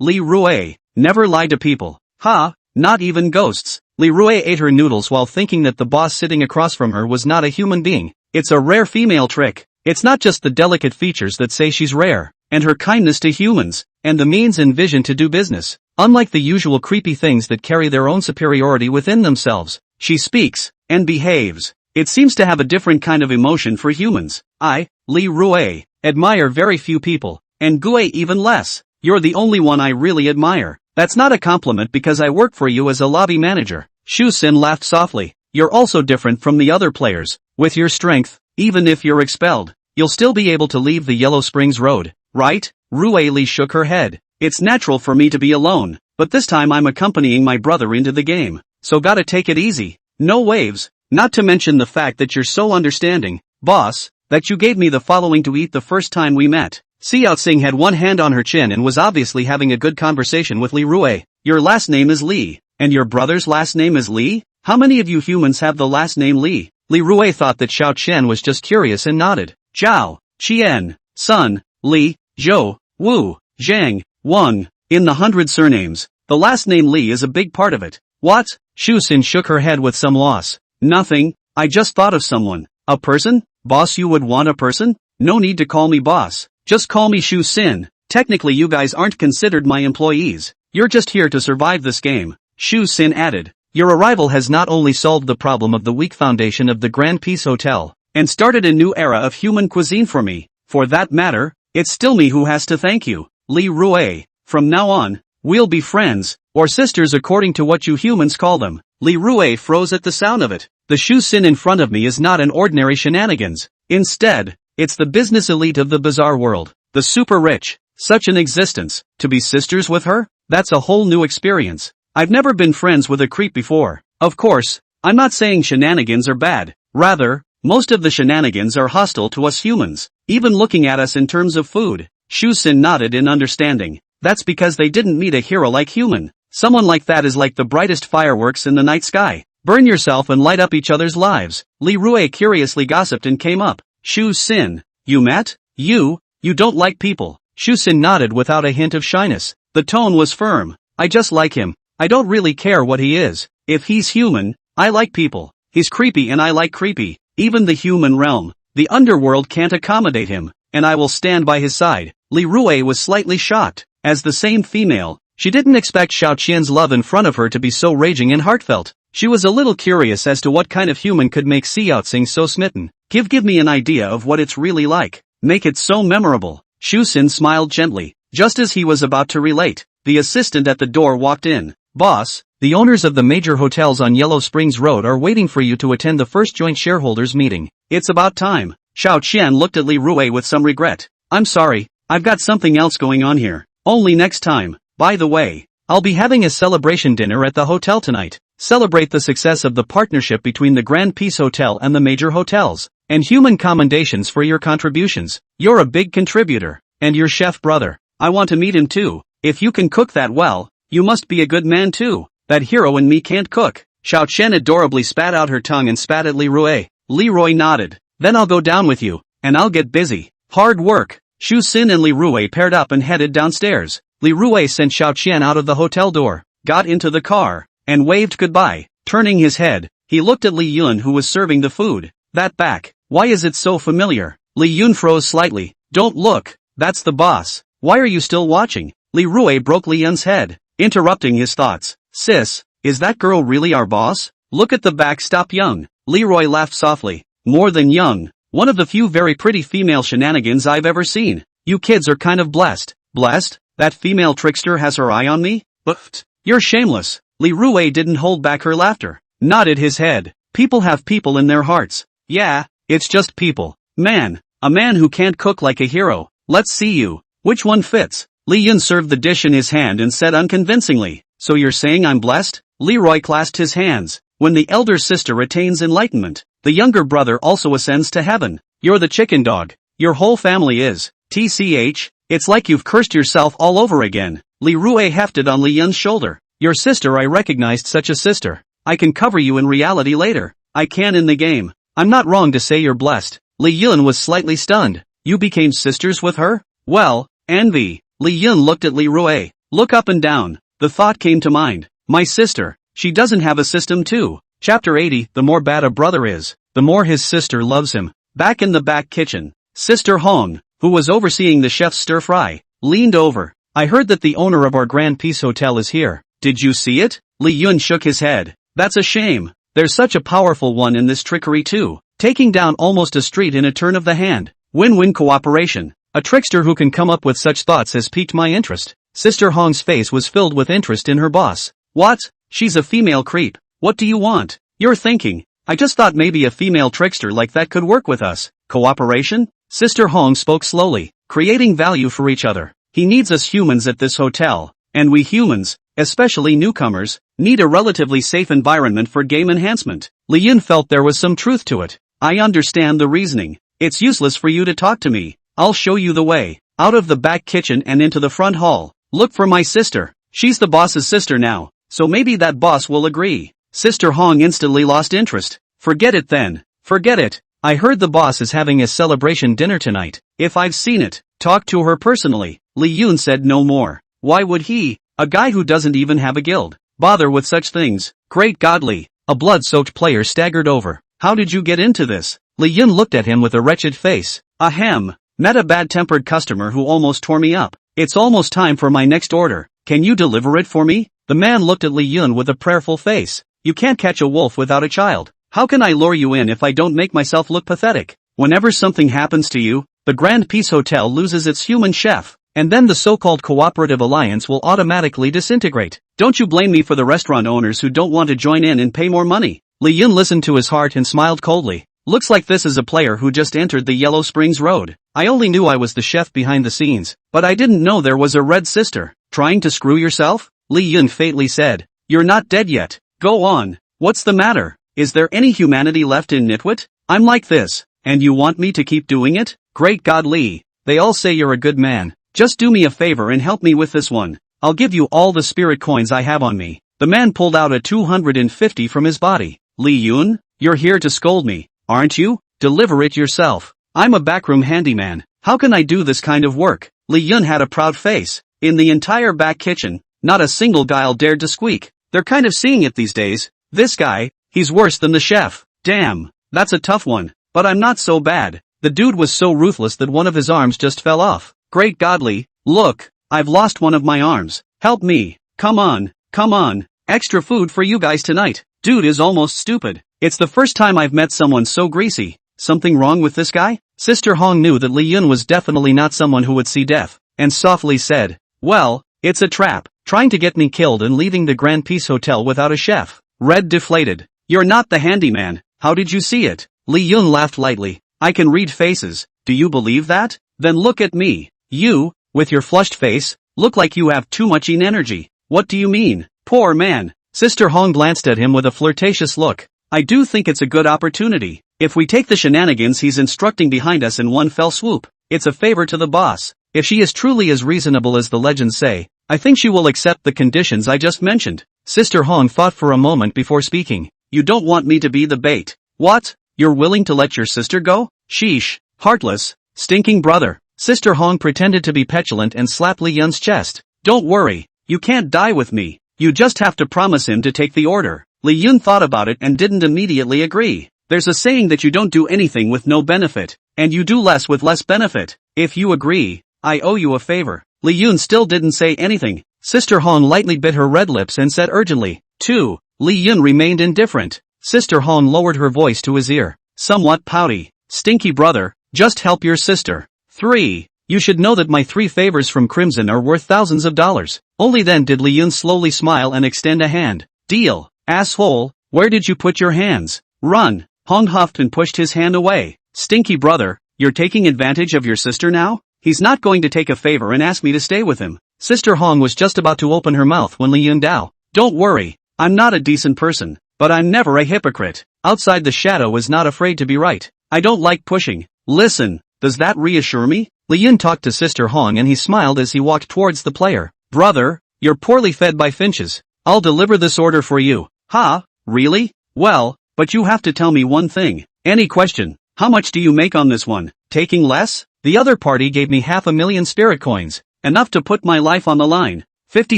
Li Rue, never lie to people. Ha! Not even ghosts. Li Rue ate her noodles while thinking that the boss sitting across from her was not a human being. It's a rare female trick. It's not just the delicate features that say she's rare, and her kindness to humans, and the means and vision to do business. Unlike the usual creepy things that carry their own superiority within themselves, she speaks, and behaves. It seems to have a different kind of emotion for humans. I, Li Rue, admire very few people, and Gue even less. You're the only one I really admire. That's not a compliment because I work for you as a lobby manager. Shu Sin laughed softly. You're also different from the other players. With your strength, even if you're expelled, you'll still be able to leave the Yellow Springs Road, right? Rue Li shook her head. It's natural for me to be alone, but this time I'm accompanying my brother into the game, so gotta take it easy. No waves, not to mention the fact that you're so understanding, boss, that you gave me the following to eat the first time we met. Xiao Xing had one hand on her chin and was obviously having a good conversation with Li Rue. Your last name is Li, and your brother's last name is Li? How many of you humans have the last name Li? Li Rue thought that Xiao Qian was just curious and nodded. Zhao, Qian, Sun, Li, Zhou, Wu, Zhang, Wang. In the 100 surnames, the last name Li is a big part of it. What? Shu Sin shook her head with some loss. Nothing, I just thought of someone. A person? Boss, you would want a person? No need to call me boss. Just call me Shu Sin. Technically you guys aren't considered my employees. You're just here to survive this game. Shu Sin added. Your arrival has not only solved the problem of the weak foundation of the Grand Peace Hotel, and started a new era of human cuisine for me. For that matter, it's still me who has to thank you. Li Rue, from now on, we'll be friends, or sisters according to what you humans call them. Li Rue froze at the sound of it. The Shu Sin in front of me is not an ordinary shenanigans. Instead, it's the business elite of the bizarre world, the super rich. Such an existence. To be sisters with her? That's a whole new experience. I've never been friends with a creep before. Of course, I'm not saying shenanigans are bad. Rather, most of the shenanigans are hostile to us humans, even looking at us in terms of food. Shu Sin nodded in understanding. That's because they didn't meet a hero like human. Someone like that is like the brightest fireworks in the night sky. Burn yourself and light up each other's lives. Li Rue curiously gossiped and came up. Shu Sin, you met? You don't like people. Shu Sin nodded without a hint of shyness. The tone was firm. I just like him. I don't really care what he is. If he's human, I like people. He's creepy and I like creepy. Even the human realm, the underworld can't accommodate him, and I will stand by his side. Li Rue was slightly shocked. As the same female, she didn't expect Xiao Qian's love in front of her to be so raging and heartfelt. She was a little curious as to what kind of human could make Xiao Xing so smitten. Give me an idea of what it's really like. Make it so memorable. Shu Sin smiled gently. Just as he was about to relate, the assistant at the door walked in. "Boss, the owners of the major hotels on Yellow Springs Road are waiting for you to attend the first joint shareholders meeting. It's about time." Xiao Qian looked at Li Rui with some regret. "I'm sorry, I've got something else going on here. Only next time. By the way, I'll be having a celebration dinner at the hotel tonight. Celebrate the success of the partnership between the Grand Peace Hotel and the major hotels. And human commendations for your contributions. You're a big contributor. And your chef brother. I want to meet him too. If you can cook that well, you must be a good man too. That hero in me can't cook." Xiao Chen adorably spat out her tongue and spat at Li Rui. Leroy nodded. "Then I'll go down with you, and I'll get busy. Hard work." Shu Xin and Li Rui paired up and headed downstairs. Li Rui sent Xiao Qian out of the hotel door, got into the car, and waved goodbye. Turning his head, he looked at Li Yun who was serving the food. "That back, why is it so familiar?" Li Yun froze slightly. "Don't look, that's the boss. Why are you still watching?" Li Rui broke Li Yun's head, interrupting his thoughts. "Sis, is that girl really our boss? Look at the back, stop young." Leroy laughed softly. "More than young. One of the few very pretty female shenanigans I've ever seen. You kids are kind of blessed." "Blessed? That female trickster has her eye on me? But you're shameless." Li Rui didn't hold back her laughter, nodded his head. "People have people in their hearts." "Yeah, it's just people. Man, a man who can't cook like a hero. Let's see you. Which one fits?" Li Yun served the dish in his hand and said unconvincingly, "So you're saying I'm blessed?" Leroy clasped his hands. "When the elder sister attains enlightenment, the younger brother also ascends to heaven. You're the chicken dog. Your whole family is. TCH, it's like you've cursed yourself all over again." Li Rui hefted on Li Yun's shoulder. "Your sister, I recognized such a sister. I can cover you in reality later. I can in the game. I'm not wrong to say you're blessed." Li Yun was slightly stunned. "You became sisters with her? Well, envy." Li Yun looked at Li Rui. "Look up and down." The thought came to mind. "My sister, she doesn't have a system too." Chapter 80. The more bad a brother is, the more his sister loves him. Back in the back kitchen, Sister Hong, who was overseeing the chef's stir-fry, leaned over. "I heard that the owner of our Grand Peace Hotel is here. Did you see it?" Li Yun shook his head. "That's a shame. There's such a powerful one in this trickery too. Taking down almost a street in a turn of the hand. Win-win cooperation. A trickster who can come up with such thoughts has piqued my interest." Sister Hong's face was filled with interest in her boss. "What? She's a female creep. What do you want?" "You're thinking. I just thought maybe a female trickster like that could work with us." "Cooperation?" Sister Hong spoke slowly. "Creating value for each other. He needs us humans at this hotel, and we humans, especially newcomers, need a relatively safe environment for game enhancement." Li Yun felt there was some truth to it. "I understand the reasoning. It's useless for you to talk to me. I'll show you the way. Out of the back kitchen and into the front hall. Look for my sister. She's the boss's sister now, so maybe that boss will agree." Sister Hong instantly lost interest. "Forget it then. Forget it. I heard the boss is having a celebration dinner tonight. If I've seen it, talk to her personally." Li Yun said no more. Why would he, a guy who doesn't even have a guild, bother with such things? Great godly. A blood-soaked player staggered over. "How did you get into this?" Li Yun looked at him with a wretched face. "Ahem. Met a bad-tempered customer who almost tore me up. It's almost time for my next order. Can you deliver it for me?" The man looked at Li Yun with a prayerful face. "You can't catch a wolf without a child. How can I lure you in if I don't make myself look pathetic? Whenever something happens to you, the Grand Peace Hotel loses its human chef, and then the so-called cooperative alliance will automatically disintegrate. Don't you blame me for the restaurant owners who don't want to join in and pay more money." Li Yun listened to his heart and smiled coldly. "Looks like this is a player who just entered the Yellow Springs Road. I only knew I was the chef behind the scenes, but I didn't know there was a red sister. Trying to screw yourself?" Li Yun faintly said. "You're not dead yet. Go on. What's the matter? Is there any humanity left in Nitwit? I'm like this, and you want me to keep doing it? Great God, Li. They all say you're a good man. Just do me a favor and help me with this one. I'll give you all the spirit coins I have on me." The man pulled out a 250 from his body. "Li Yun, you're here to scold me, aren't you? Deliver it yourself. I'm a backroom handyman. How can I do this kind of work?" Li Yun had a proud face. In the entire back kitchen, not a single guile dared to squeak. They're kind of seeing it these days. This guy, he's worse than the chef. Damn, that's a tough one. But I'm not so bad. The dude was so ruthless that one of his arms just fell off. Great godly, look, I've lost one of my arms. Help me. Come on, come on. Extra food for you guys tonight. Dude is almost stupid. It's the first time I've met someone so greasy. Something wrong with this guy? Sister Hong knew that Li Yun was definitely not someone who would see death. and softly said, "Well, it's a trap, trying to get me killed and leaving the Grand Peace Hotel without a chef." Red deflated. "You're not the handyman, how did you see it?" Lee Yun laughed lightly. "I can read faces, do you believe that? Then look at me. You, with your flushed face, look like you have too much energy." "What do you mean? Poor man." Sister Hong glanced at him with a flirtatious look. "I do think it's a good opportunity. If we take the shenanigans he's instructing behind us in one fell swoop, it's a favor to the boss. If she is truly as reasonable as the legends say, I think she will accept the conditions I just mentioned." Sister Hong thought for a moment before speaking. "You don't want me to be the bait. What? You're willing to let your sister go? Sheesh, heartless, stinking brother." Sister Hong pretended to be petulant and slapped Li Yun's chest. "Don't worry, you can't die with me. You just have to promise him to take the order." Li Yun thought about it and didn't immediately agree. "There's a saying that you don't do anything with no benefit, and you do less with less benefit. If you agree, I owe you a favor." Li Yun still didn't say anything. Sister Hong lightly bit her red lips and said urgently, "2. Li Yun remained indifferent. Sister Hong lowered her voice to his ear. Somewhat pouty, "Stinky brother, just help your sister. 3. You should know that my 3 favors from Crimson are worth thousands of dollars." Only then did Li Yun slowly smile and extend a hand. "Deal, asshole, where did you put your hands? Run." Hong huffed and pushed his hand away. "Stinky brother, you're taking advantage of your sister now? He's not going to take a favor and ask me to stay with him." Sister Hong was just about to open her mouth when Li Yun Dao. "Don't worry, I'm not a decent person, but I'm never a hypocrite. Outside the shadow is not afraid to be right. I don't like pushing. Listen, does that reassure me?" Li Yun talked to Sister Hong and he smiled as he walked towards the player. "Brother, you're poorly fed by finches. I'll deliver this order for you." "Ha, really? Well, but you have to tell me one thing." "Any question. How much do you make on this one?" "Taking less? The other party gave me 500,000 spirit coins. Enough to put my life on the line. 50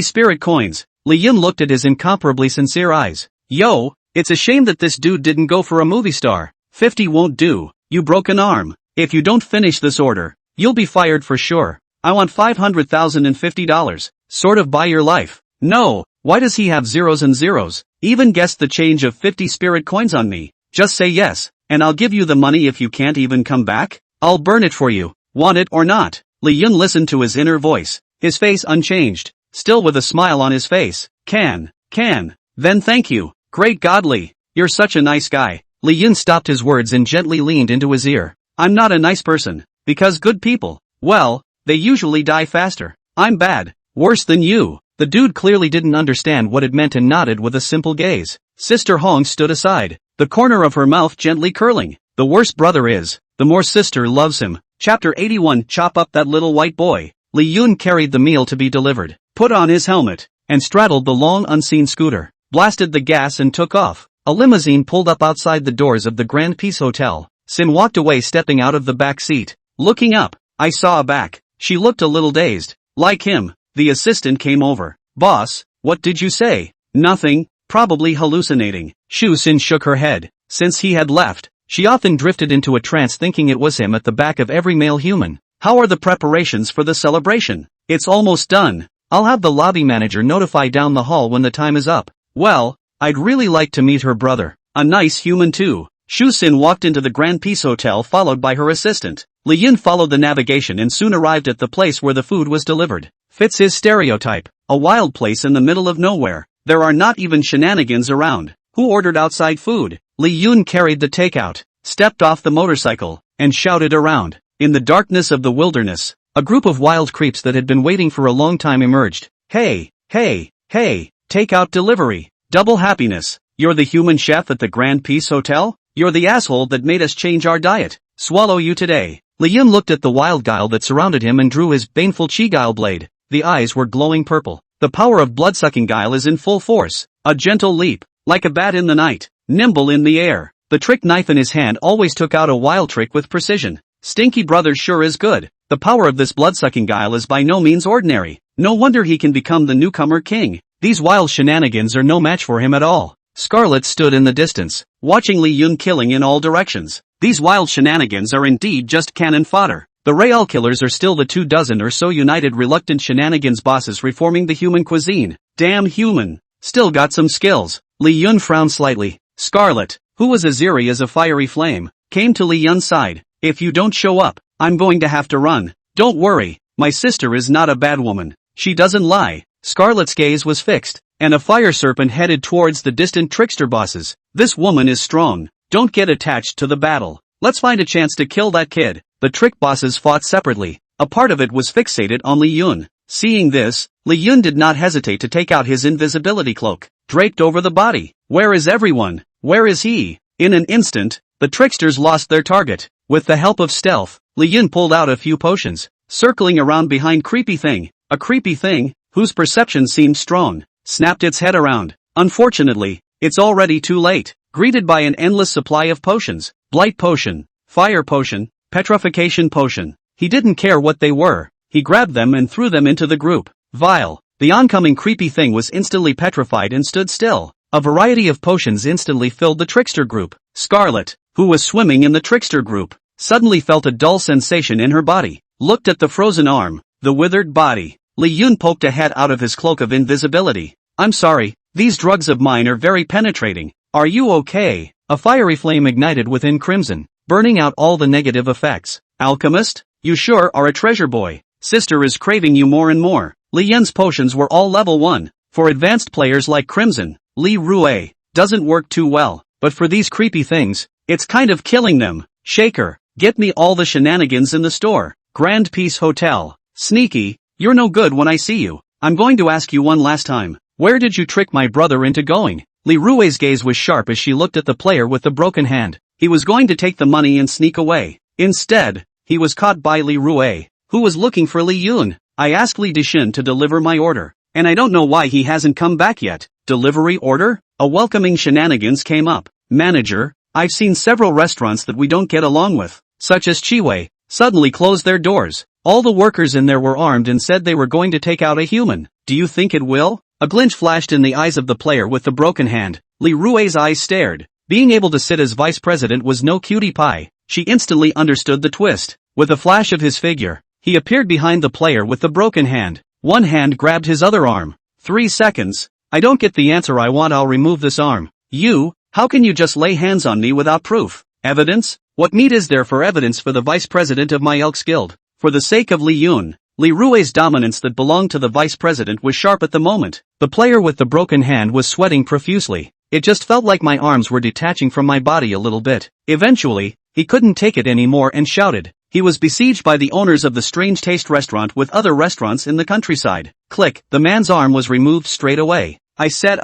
spirit coins. Li Yun looked at his incomparably sincere eyes. "Yo, it's a shame that this dude didn't go for a movie star. 50 won't do. You broke an arm. If you don't finish this order, you'll be fired for sure. I want $500,050. Sort of buy your life." "No, why does he have zeros and zeros? Even guess the change of 50 spirit coins on me. Just say yes, and I'll give you the money if you can't even come back. I'll burn it for you. Want it or not?" Li Yun listened to his inner voice, his face unchanged, still with a smile on his face. Can. Then thank you. Great godly. You're such a nice guy." Li Yun stopped his words and gently leaned into his ear. "I'm not a nice person, because good people, well, they usually die faster. I'm bad, worse than you." The dude clearly didn't understand what it meant and nodded with a simple gaze. Sister Hong stood aside, the corner of her mouth gently curling. "The worse brother is, the more sister loves him." Chapter 81. Chop up that little white boy. Li Yun carried the meal to be delivered, put on his helmet, and straddled the long unseen scooter, blasted the gas and took off. A limousine pulled up outside the doors of the Grand Peace Hotel. Sin walked away stepping out of the back seat. Looking up, I saw a back. She looked a little dazed. Like him. The assistant came over. "Boss, what did you say?" "Nothing, probably hallucinating." Shu Sin shook her head. Since he had left, she often drifted into a trance thinking it was him at the back of every male human. "How are the preparations for the celebration?" "It's almost done. I'll have the lobby manager notify down the hall when the time is up." "Well, I'd really like to meet her brother. A nice human too." Shu Sin walked into the Grand Peace Hotel followed by her assistant. Li Yun followed the navigation and soon arrived at the place where the food was delivered. Fits his stereotype. A wild place in the middle of nowhere. There are not even shenanigans around. Who ordered outside food? Li Yun carried the takeout, stepped off the motorcycle, and shouted around. In the darkness of the wilderness, a group of wild creeps that had been waiting for a long time emerged. Hey, takeout delivery. Double happiness. You're the human chef at the Grand Peace Hotel? You're the asshole that made us change our diet. Swallow you today. Li Yun looked at the wild guile that surrounded him and drew his baneful chi guile blade. The eyes were glowing purple. The power of blood-sucking guile is in full force. A gentle leap, like a bat in the night, nimble in the air. The trick knife in his hand always took out a wild trick with precision. Stinky brother sure is good. The power of this blood-sucking guile is by no means ordinary. No wonder he can become the newcomer king. These wild shenanigans are no match for him at all. Scarlet stood in the distance, watching Li Yun killing in all directions. These wild shenanigans are indeed just cannon fodder. The Real Killers are still the 24 or so united reluctant shenanigans bosses reforming the human cuisine. Damn human. Still got some skills. Li Yun frowned slightly. Scarlet, who was as eerie as a fiery flame, came to Li Yun's side. If you don't show up, I'm going to have to run. Don't worry, My sister is not a bad woman. She doesn't lie. Scarlet's gaze was fixed, and a fire serpent headed towards the distant trickster bosses. This woman is strong. Don't get attached to the battle. Let's find a chance to kill that kid. The trick bosses fought separately. A part of it was fixated on Li Yun. Seeing this, Li Yun did not hesitate to take out his invisibility cloak, draped over the body. Where is everyone? Where is he? In an instant, the tricksters lost their target. With the help of stealth, Li Yun pulled out a few potions, circling around behind Creepy Thing. A creepy thing, whose perception seemed strong, snapped its head around. Unfortunately, it's already too late. Greeted by an endless supply of potions, blight potion, fire potion, petrification potion. He didn't care what they were. He grabbed them and threw them into the group. Vile. The oncoming creepy thing was instantly petrified and stood still. A variety of potions instantly filled the trickster group. Scarlet, who was swimming in the trickster group, suddenly felt a dull sensation in her body. Looked at the frozen arm, the withered body. Li Yun poked a head out of his cloak of invisibility. I'm sorry, these drugs of mine are very penetrating. Are you okay? A fiery flame ignited within Crimson, burning out all the negative effects. Alchemist, you sure are a treasure boy. Sister is craving you more and more. Li Yun's potions were all level 1. For advanced players like Crimson, Li Rue doesn't work too well, but for these creepy things, it's kind of killing them. Shaker, get me all the shenanigans in the store. Grand Peace Hotel. Sneaky, you're no good when I see you. I'm going to ask you one last time. Where did you trick my brother into going? Li Rue's gaze was sharp as she looked at the player with the broken hand. He was going to take the money and sneak away. Instead, he was caught by Li Rue, who was looking for Li Yun. I asked Li Dixin to deliver my order, and I don't know why he hasn't come back yet. Delivery order? A welcoming shenanigans came up. Manager, I've seen several restaurants that we don't get along with, such as Chiwei, suddenly close their doors. All the workers in there were armed and said they were going to take out a human. Do you think it will? A glint flashed in the eyes of the player with the broken hand. Li Rue's eyes stared. Being able to sit as vice president was no cutie pie. She instantly understood the twist. With a flash of his figure, he appeared behind the player with the broken hand. One hand grabbed his other arm. 3 seconds. I don't get the answer I want. I'll remove this arm. You, how can you just lay hands on me without proof? Evidence? What need is there for evidence for the vice president of my Elks Guild? For the sake of Li Yun, Li Rue's dominance that belonged to the vice president was sharp at the moment. The player with the broken hand was sweating profusely. It just felt like my arms were detaching from my body a little bit. Eventually, he couldn't take it anymore and shouted. He was besieged by the owners of the Strange Taste restaurant with other restaurants in the countryside. Click, the man's arm was removed straight away. I said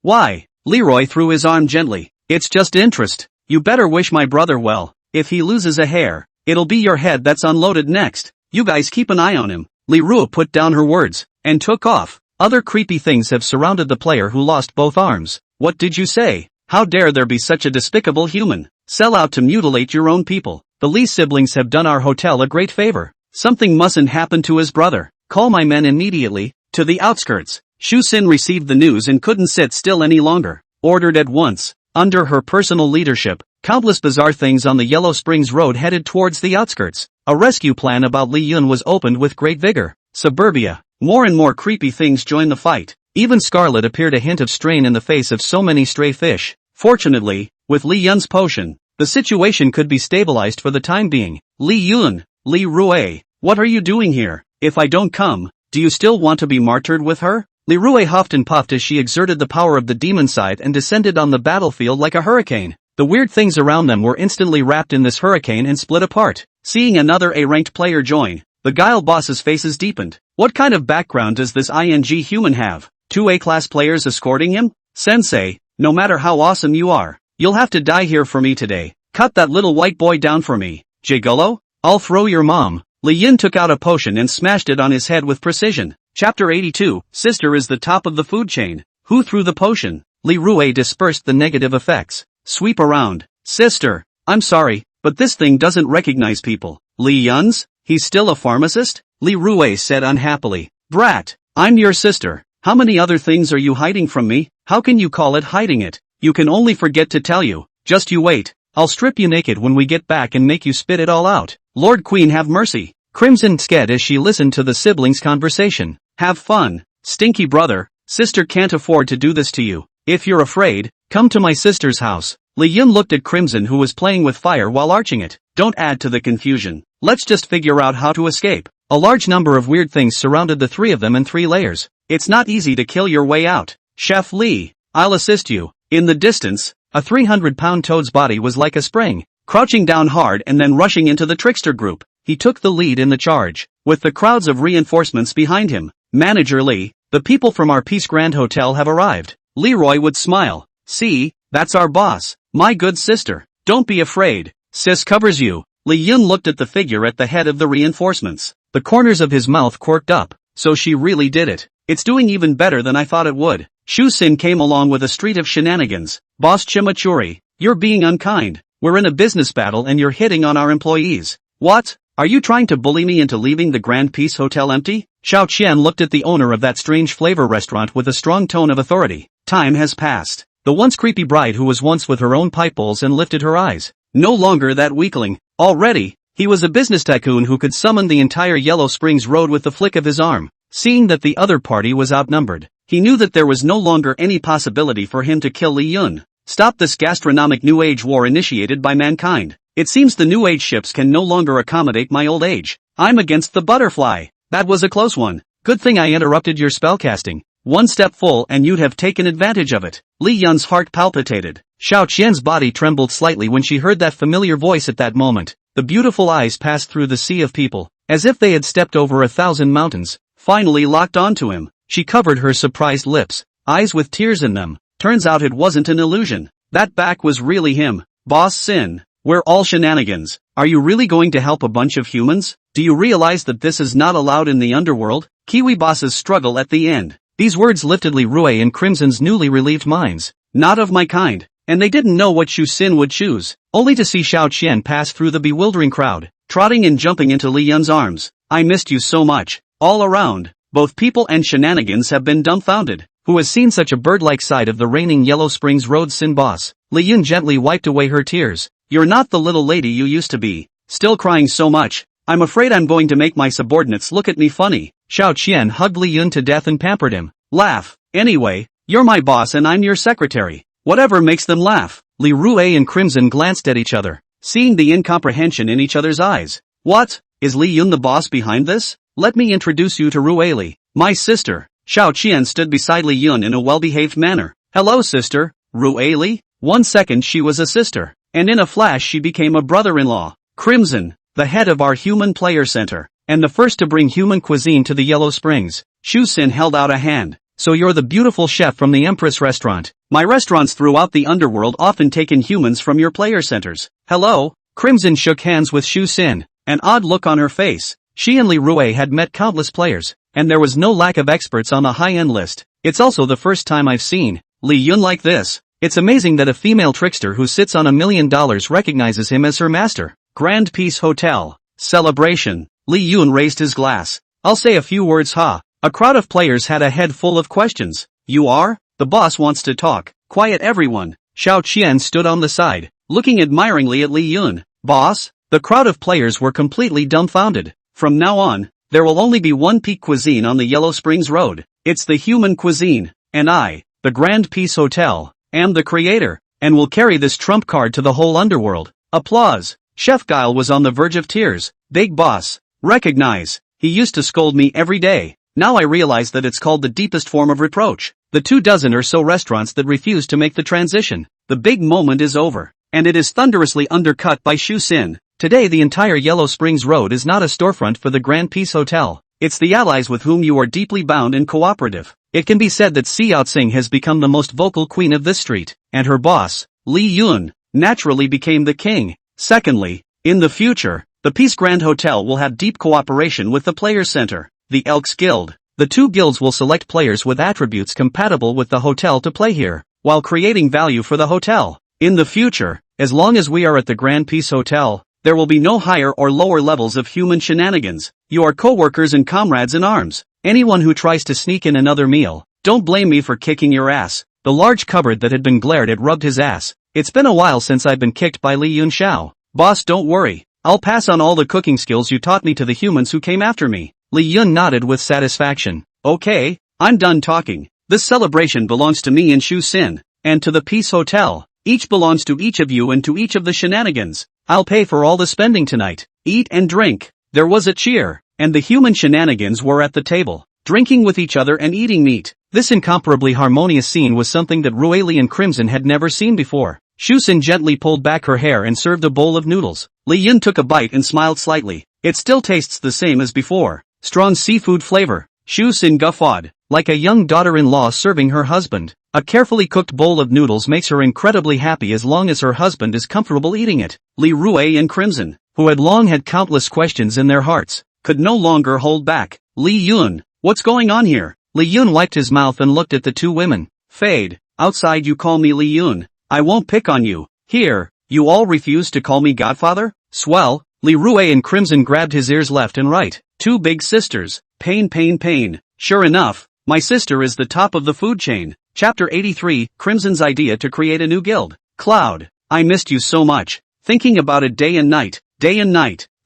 why? Leroy threw his arm gently. It's just interest. You better wish my brother well. If he loses a hair, it'll be your head that's unloaded next. You guys keep an eye on him. Leroy put down her words, and took off. Other creepy things have surrounded the player who lost both arms. What did you say? How dare there be such a despicable human? Sell out to mutilate your own people. The Lee siblings have done our hotel a great favor. Something mustn't happen to his brother. Call my men immediately, to the outskirts. Shu Xin received the news and couldn't sit still any longer. Ordered at once. Under her personal leadership, countless bizarre things on the Yellow Springs Road headed towards the outskirts. A rescue plan about Li Yun was opened with great vigor. Suburbia. More and more creepy things joined the fight. Even Scarlet appeared a hint of strain in the face of so many stray fish. Fortunately, with Li Yun's potion, the situation could be stabilized for the time being. Li Yun, Li Rue, what are you doing here? If I don't come, do you still want to be martyred with her? Li Rue huffed and puffed as she exerted the power of the demon side and descended on the battlefield like a hurricane. The weird things around them were instantly wrapped in this hurricane and split apart. Seeing another A-ranked player join, the Guile boss's faces deepened. What kind of background does this ING human have? 2 A-class players escorting him? Sensei, no matter how awesome you are, you'll have to die here for me today. Cut that little white boy down for me. Gigolo? I'll throw your mom. Li Yun took out a potion and smashed it on his head with precision. Chapter 82, Sister is the top of the food chain. Who threw the potion? Li Rue dispersed the negative effects. Sweep around. Sister, I'm sorry, but this thing doesn't recognize people. Li Yun's? He's still a pharmacist? Li Rue said unhappily. Brat, I'm your sister. How many other things are you hiding from me? How can you call it hiding it? You can only forget to tell you. Just you wait. I'll strip you naked when we get back and make you spit it all out. Lord Queen have mercy. Crimson sked as she listened to the siblings' conversation. Have fun. Stinky brother, sister can't afford to do this to you. If you're afraid, come to my sister's house. Li Yun looked at Crimson who was playing with fire while arching it. Don't add to the confusion. Let's just figure out how to escape. A large number of weird things surrounded the three of them in 3 layers. It's not easy to kill your way out. Chef Lee, I'll assist you. In the distance, a 300-pound toad's body was like a spring, crouching down hard and then rushing into the trickster group. He took the lead in the charge, with the crowds of reinforcements behind him. Manager Lee, the people from our Peace Grand Hotel have arrived. Leroy would smile. See, that's our boss. My good sister. Don't be afraid. Sis covers you. Li Yun looked at the figure at the head of the reinforcements. The corners of his mouth quirked up. So she really did it. It's doing even better than I thought it would. Shu Sin came along with a street of shenanigans. Boss Chimichurri, you're being unkind. We're in a business battle and you're hitting on our employees. What? Are you trying to bully me into leaving the Grand Peace Hotel empty? Xiao Qian looked at the owner of that strange flavor restaurant with a strong tone of authority. Time has passed. The once creepy bride who was once with her own pipe bowls and lifted her eyes. No longer that weakling. Already, he was a business tycoon who could summon the entire Yellow Springs Road with the flick of his arm. Seeing that the other party was outnumbered, he knew that there was no longer any possibility for him to kill Li Yun. Stop this gastronomic New Age war initiated by mankind. It seems the New Age ships can no longer accommodate my old age. I'm against the butterfly. That was a close one. Good thing I interrupted your spellcasting. One step full and you'd have taken advantage of it. Li Yun's heart palpitated. Xiao Qian's body trembled slightly when she heard that familiar voice at that moment. The beautiful eyes passed through the sea of people, as if they had stepped over 1,000 mountains, finally locked onto him. She covered her surprised lips, eyes with tears in them. Turns out it wasn't an illusion. That back was really him. Boss Sin, we're all shenanigans. Are you really going to help a bunch of humans? Do you realize that this is not allowed in the underworld? Kiwi bosses struggle at the end. These words lifted Li Rui and Crimson's newly relieved minds. Not of my kind. And they didn't know what Shu Sin would choose, only to see Xiao Qian pass through the bewildering crowd, trotting and jumping into Li Yun's arms. I missed you so much. All around, both people and shenanigans have been dumbfounded. Who has seen such a bird-like side of the reigning Yellow Springs Road Sin boss? Li Yun gently wiped away her tears. You're not the little lady you used to be. Still crying so much. I'm afraid I'm going to make my subordinates look at me funny. Xiao Qian hugged Li Yun to death and pampered him. Laugh. Anyway, you're my boss and I'm your secretary. Whatever makes them laugh. Li Rui and Crimson glanced at each other, seeing the incomprehension in each other's eyes. What? Is Li Yun the boss behind this? Let me introduce you to Rueli, my sister. Xiao Qian stood beside Li Yun in a well-behaved manner. Hello sister, Rueli? 1 second she was a sister, and in a flash she became a brother-in-law. Crimson, the head of our human player center, and the first to bring human cuisine to the Yellow Springs. Shu Sin held out a hand. So you're the beautiful chef from the Empress restaurant. My restaurants throughout the underworld often take in humans from your player centers. Hello? Crimson shook hands with Shu Sin, an odd look on her face. She and Li Rui had met countless players, and there was no lack of experts on the high-end list. It's also the first time I've seen Li Yun like this. It's amazing that a female trickster who sits on $1 million recognizes him as her master. Grand Peace Hotel. Celebration. Li Yun raised his glass. I'll say a few words ha. A crowd of players had a head full of questions. You are? The boss wants to talk. Quiet everyone. Xiao Qian stood on the side, looking admiringly at Li Yun. Boss? The crowd of players were completely dumbfounded. From now on, there will only be one peak cuisine on the Yellow Springs Road. It's the human cuisine. And I, the Grand Peace Hotel, am the creator, and will carry this trump card to the whole underworld. Applause. Chef Guile was on the verge of tears. Big boss. Recognize. He used to scold me every day. Now I realize that it's called the deepest form of reproach. The 24 or so restaurants that refuse to make the transition. The big moment is over, and it is thunderously undercut by Shu Sin. Today the entire Yellow Springs Road is not a storefront for the Grand Peace Hotel. It's the allies with whom you are deeply bound and cooperative. It can be said that Xiaoxing has become the most vocal queen of this street, and her boss, Li Yun, naturally became the king. Secondly, in the future, the Peace Grand Hotel will have deep cooperation with the Players Center, the Elks Guild. The two guilds will select players with attributes compatible with the hotel to play here, while creating value for the hotel. In the future, as long as we are at the Grand Peace Hotel, there will be no higher or lower levels of human shenanigans. You are co-workers and comrades in arms. Anyone who tries to sneak in another meal, don't blame me for kicking your ass. The large cupboard that had been glared at rubbed his ass. It's been a while since I've been kicked by Li Yun Xiao. Boss, don't worry. I'll pass on all the cooking skills you taught me to the humans who came after me. Li Yun nodded with satisfaction. Okay, I'm done talking. This celebration belongs to me and Shu Sin, and to the Peace Hotel. Each belongs to each of you and to each of the shenanigans. I'll pay for all the spending tonight. Eat and drink. There was a cheer. and the human shenanigans were at the table, drinking with each other and eating meat. This incomparably harmonious scene was something that Rueli and Crimson had never seen before. Shusin gently pulled back her hair and served a bowl of noodles. Li Yun took a bite and smiled slightly. It still tastes the same as before. Strong seafood flavor. Shusin guffawed, like a young daughter-in-law serving her husband. A carefully cooked bowl of noodles makes her incredibly happy as long as her husband is comfortable eating it. Li Rui and Crimson, who had long had countless questions in their hearts, could no longer hold back. Li Yun, what's going on here? Li Yun wiped his mouth and looked at the two women. Fade, outside you call me Li Yun. I won't pick on you. Here, you all refuse to call me godfather? Swell. Li Rui and Crimson grabbed his ears left and right. Two big sisters. Pain, pain, pain. Sure enough, my sister is the top of the food chain. Chapter 83, Crimson's idea to create a new guild. Cloud, I missed you so much. Thinking about it day and night.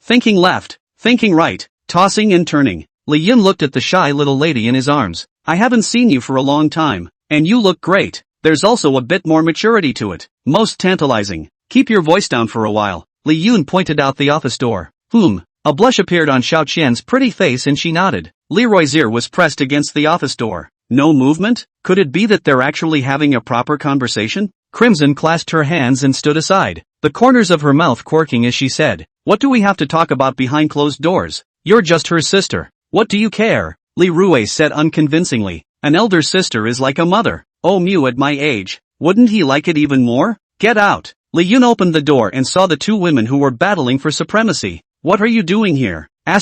Thinking left, thinking right, tossing and turning. Li Yun looked at the shy little lady in his arms. I haven't seen you for a long time, and you look great. There's also a bit more maturity to it. Most tantalizing. Keep your voice down for a while. Li Yun pointed out the office door. A blush appeared on Xiao Qian's pretty face and she nodded. Leroy's ear was pressed against the office door. No movement? Could it be that they're actually having a proper conversation? Crimson clasped her hands and stood aside, the corners of her mouth quirking as she said, what do we have to talk about behind closed doors? You're just her sister. What do you care? Li Rui said unconvincingly. An elder sister is like a mother. Oh Mew at my age. Wouldn't he like it even more? Get out. Li Yun opened the door and saw the two women who were battling for supremacy. What are you doing here? The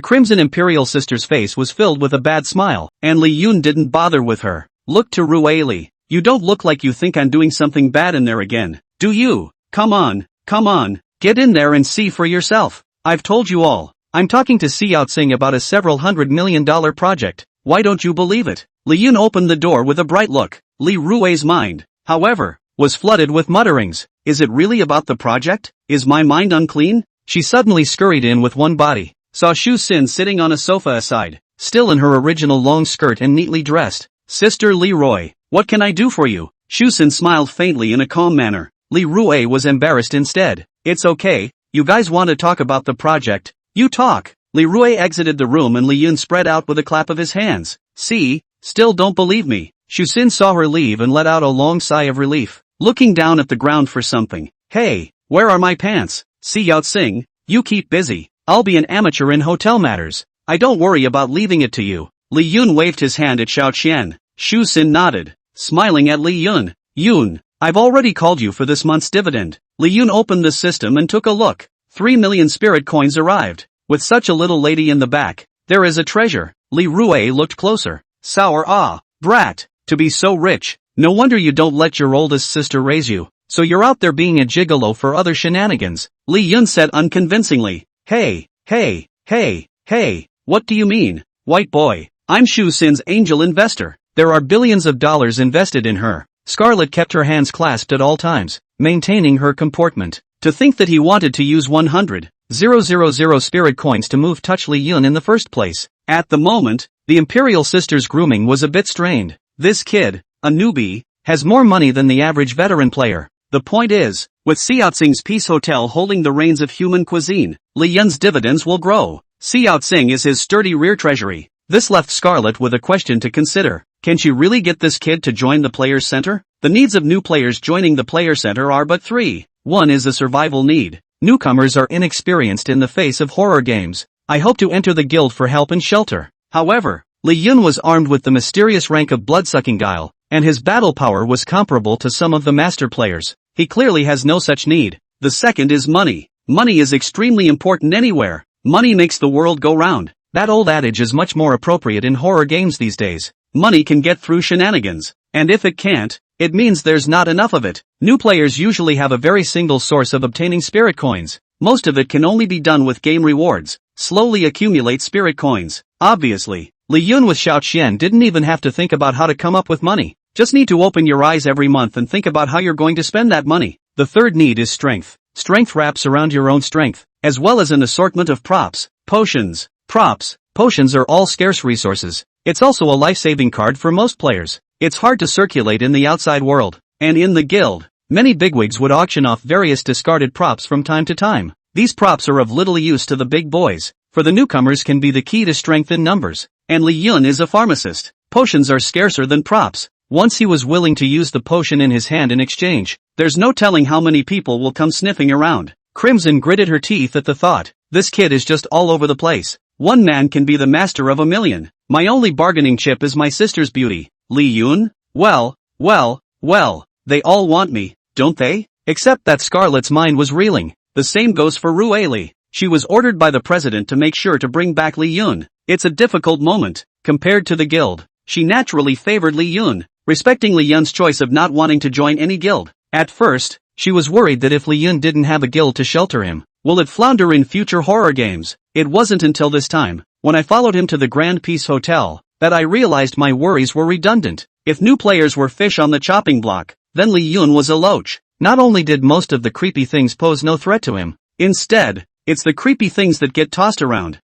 Crimson Imperial sister's face was filled with a bad smile, and Li Yun didn't bother with her. Look to Rueli. You don't look like you think I'm doing something bad in there again, do you? Come on, get in there and see for yourself. I've told you all. I'm talking to Xiao Xing about a several $100 million project. Why don't you believe it? Li Yun opened the door with a bright look. Li Rui's mind, however, was flooded with mutterings. Is it really about the project? Is my mind unclean? She suddenly scurried in with one body, saw Shu Xin sitting on a sofa aside, still in her original long skirt and neatly dressed. Sister Leroy, what can I do for you? Shu Xin smiled faintly in a calm manner. Li Rui was embarrassed instead. It's okay, you guys want to talk about the project? You talk. Li Rui exited the room and Li Yun spread out with a clap of his hands. See, still don't believe me. Shu Xin saw her leave and let out a long sigh of relief, looking down at the ground for something. Hey, where are my pants? Xiao Xing, you keep busy. I'll be an amateur in hotel matters. I don't worry about leaving it to you. Li Yun waved his hand at Xiao Qian. Shu Xin nodded, smiling at Li Yun. Yun, I've already called you for this month's dividend. Li Yun opened the system and took a look. 3 million spirit coins arrived. With such a little lady in the back, there is a treasure. Li Rui looked closer. Sour brat, to be so rich. No wonder you don't let your oldest sister raise you. So you're out there being a gigolo for other shenanigans. Li Yun said unconvincingly. Hey, what do you mean? White boy, I'm Shu Xin's angel investor. There are billions of dollars invested in her. Scarlet kept her hands clasped at all times, maintaining her comportment. To think that he wanted to use 100,000 spirit coins to touch Li Yun in the first place. At the moment, the Imperial sister's grooming was a bit strained. This kid, a newbie, has more money than the average veteran player. The point is, with Xiao Xing's Peace Hotel holding the reins of human cuisine, Li Yun's dividends will grow. Xiao Xing is his sturdy rear treasury. This left Scarlet with a question to consider. Can she really get this kid to join the Players Center? The needs of new players joining the Player Center are but three. One is a survival need. Newcomers are inexperienced in the face of horror games. I hope to enter the guild for help and shelter. However, Li Yun was armed with the mysterious rank of blood-sucking guile, and his battle power was comparable to some of the master players. He clearly has no such need. The second is money. Money is extremely important anywhere. Money makes the world go round. That old adage is much more appropriate in horror games these days. Money can get through shenanigans. And if it can't, it means there's not enough of it. New players usually have a very single source of obtaining spirit coins. Most of it can only be done with game rewards. Slowly accumulate spirit coins. Obviously, Li Yun with Xiao Qian didn't even have to think about how to come up with money. Just need to open your eyes every month and think about how you're going to spend that money. The third need is strength. Strength wraps around your own strength, as well as an assortment of props, potions. Potions are all scarce resources. It's also a life-saving card for most players. It's hard to circulate in the outside world, and in the guild, many bigwigs would auction off various discarded props from time to time. These props are of little use to the big boys, for the newcomers can be the key to strength in numbers. And Li Yun is a pharmacist. Potions are scarcer than props. Once he was willing to use the potion in his hand in exchange, there's no telling how many people will come sniffing around. Crimson gritted her teeth at the thought. This kid is just all over the place. One man can be the master of a million. My only bargaining chip is my sister's beauty. Li Yun? Well, they all want me, don't they? Except that Scarlet's mind was reeling. The same goes for Rueli. She was ordered by the president to make sure to bring back Li Yun. It's a difficult moment. Compared to the guild, she naturally favored Li Yun, respecting Li Yun's choice of not wanting to join any guild. At first, she was worried that if Li Yun didn't have a guild to shelter him, will it flounder in future horror games? It wasn't until this time, when I followed him to the Grand Peace Hotel, that I realized my worries were redundant. If new players were fish on the chopping block, then Li Yun was a loach. Not only did most of the creepy things pose no threat to him, instead, it's the creepy things that get tossed around.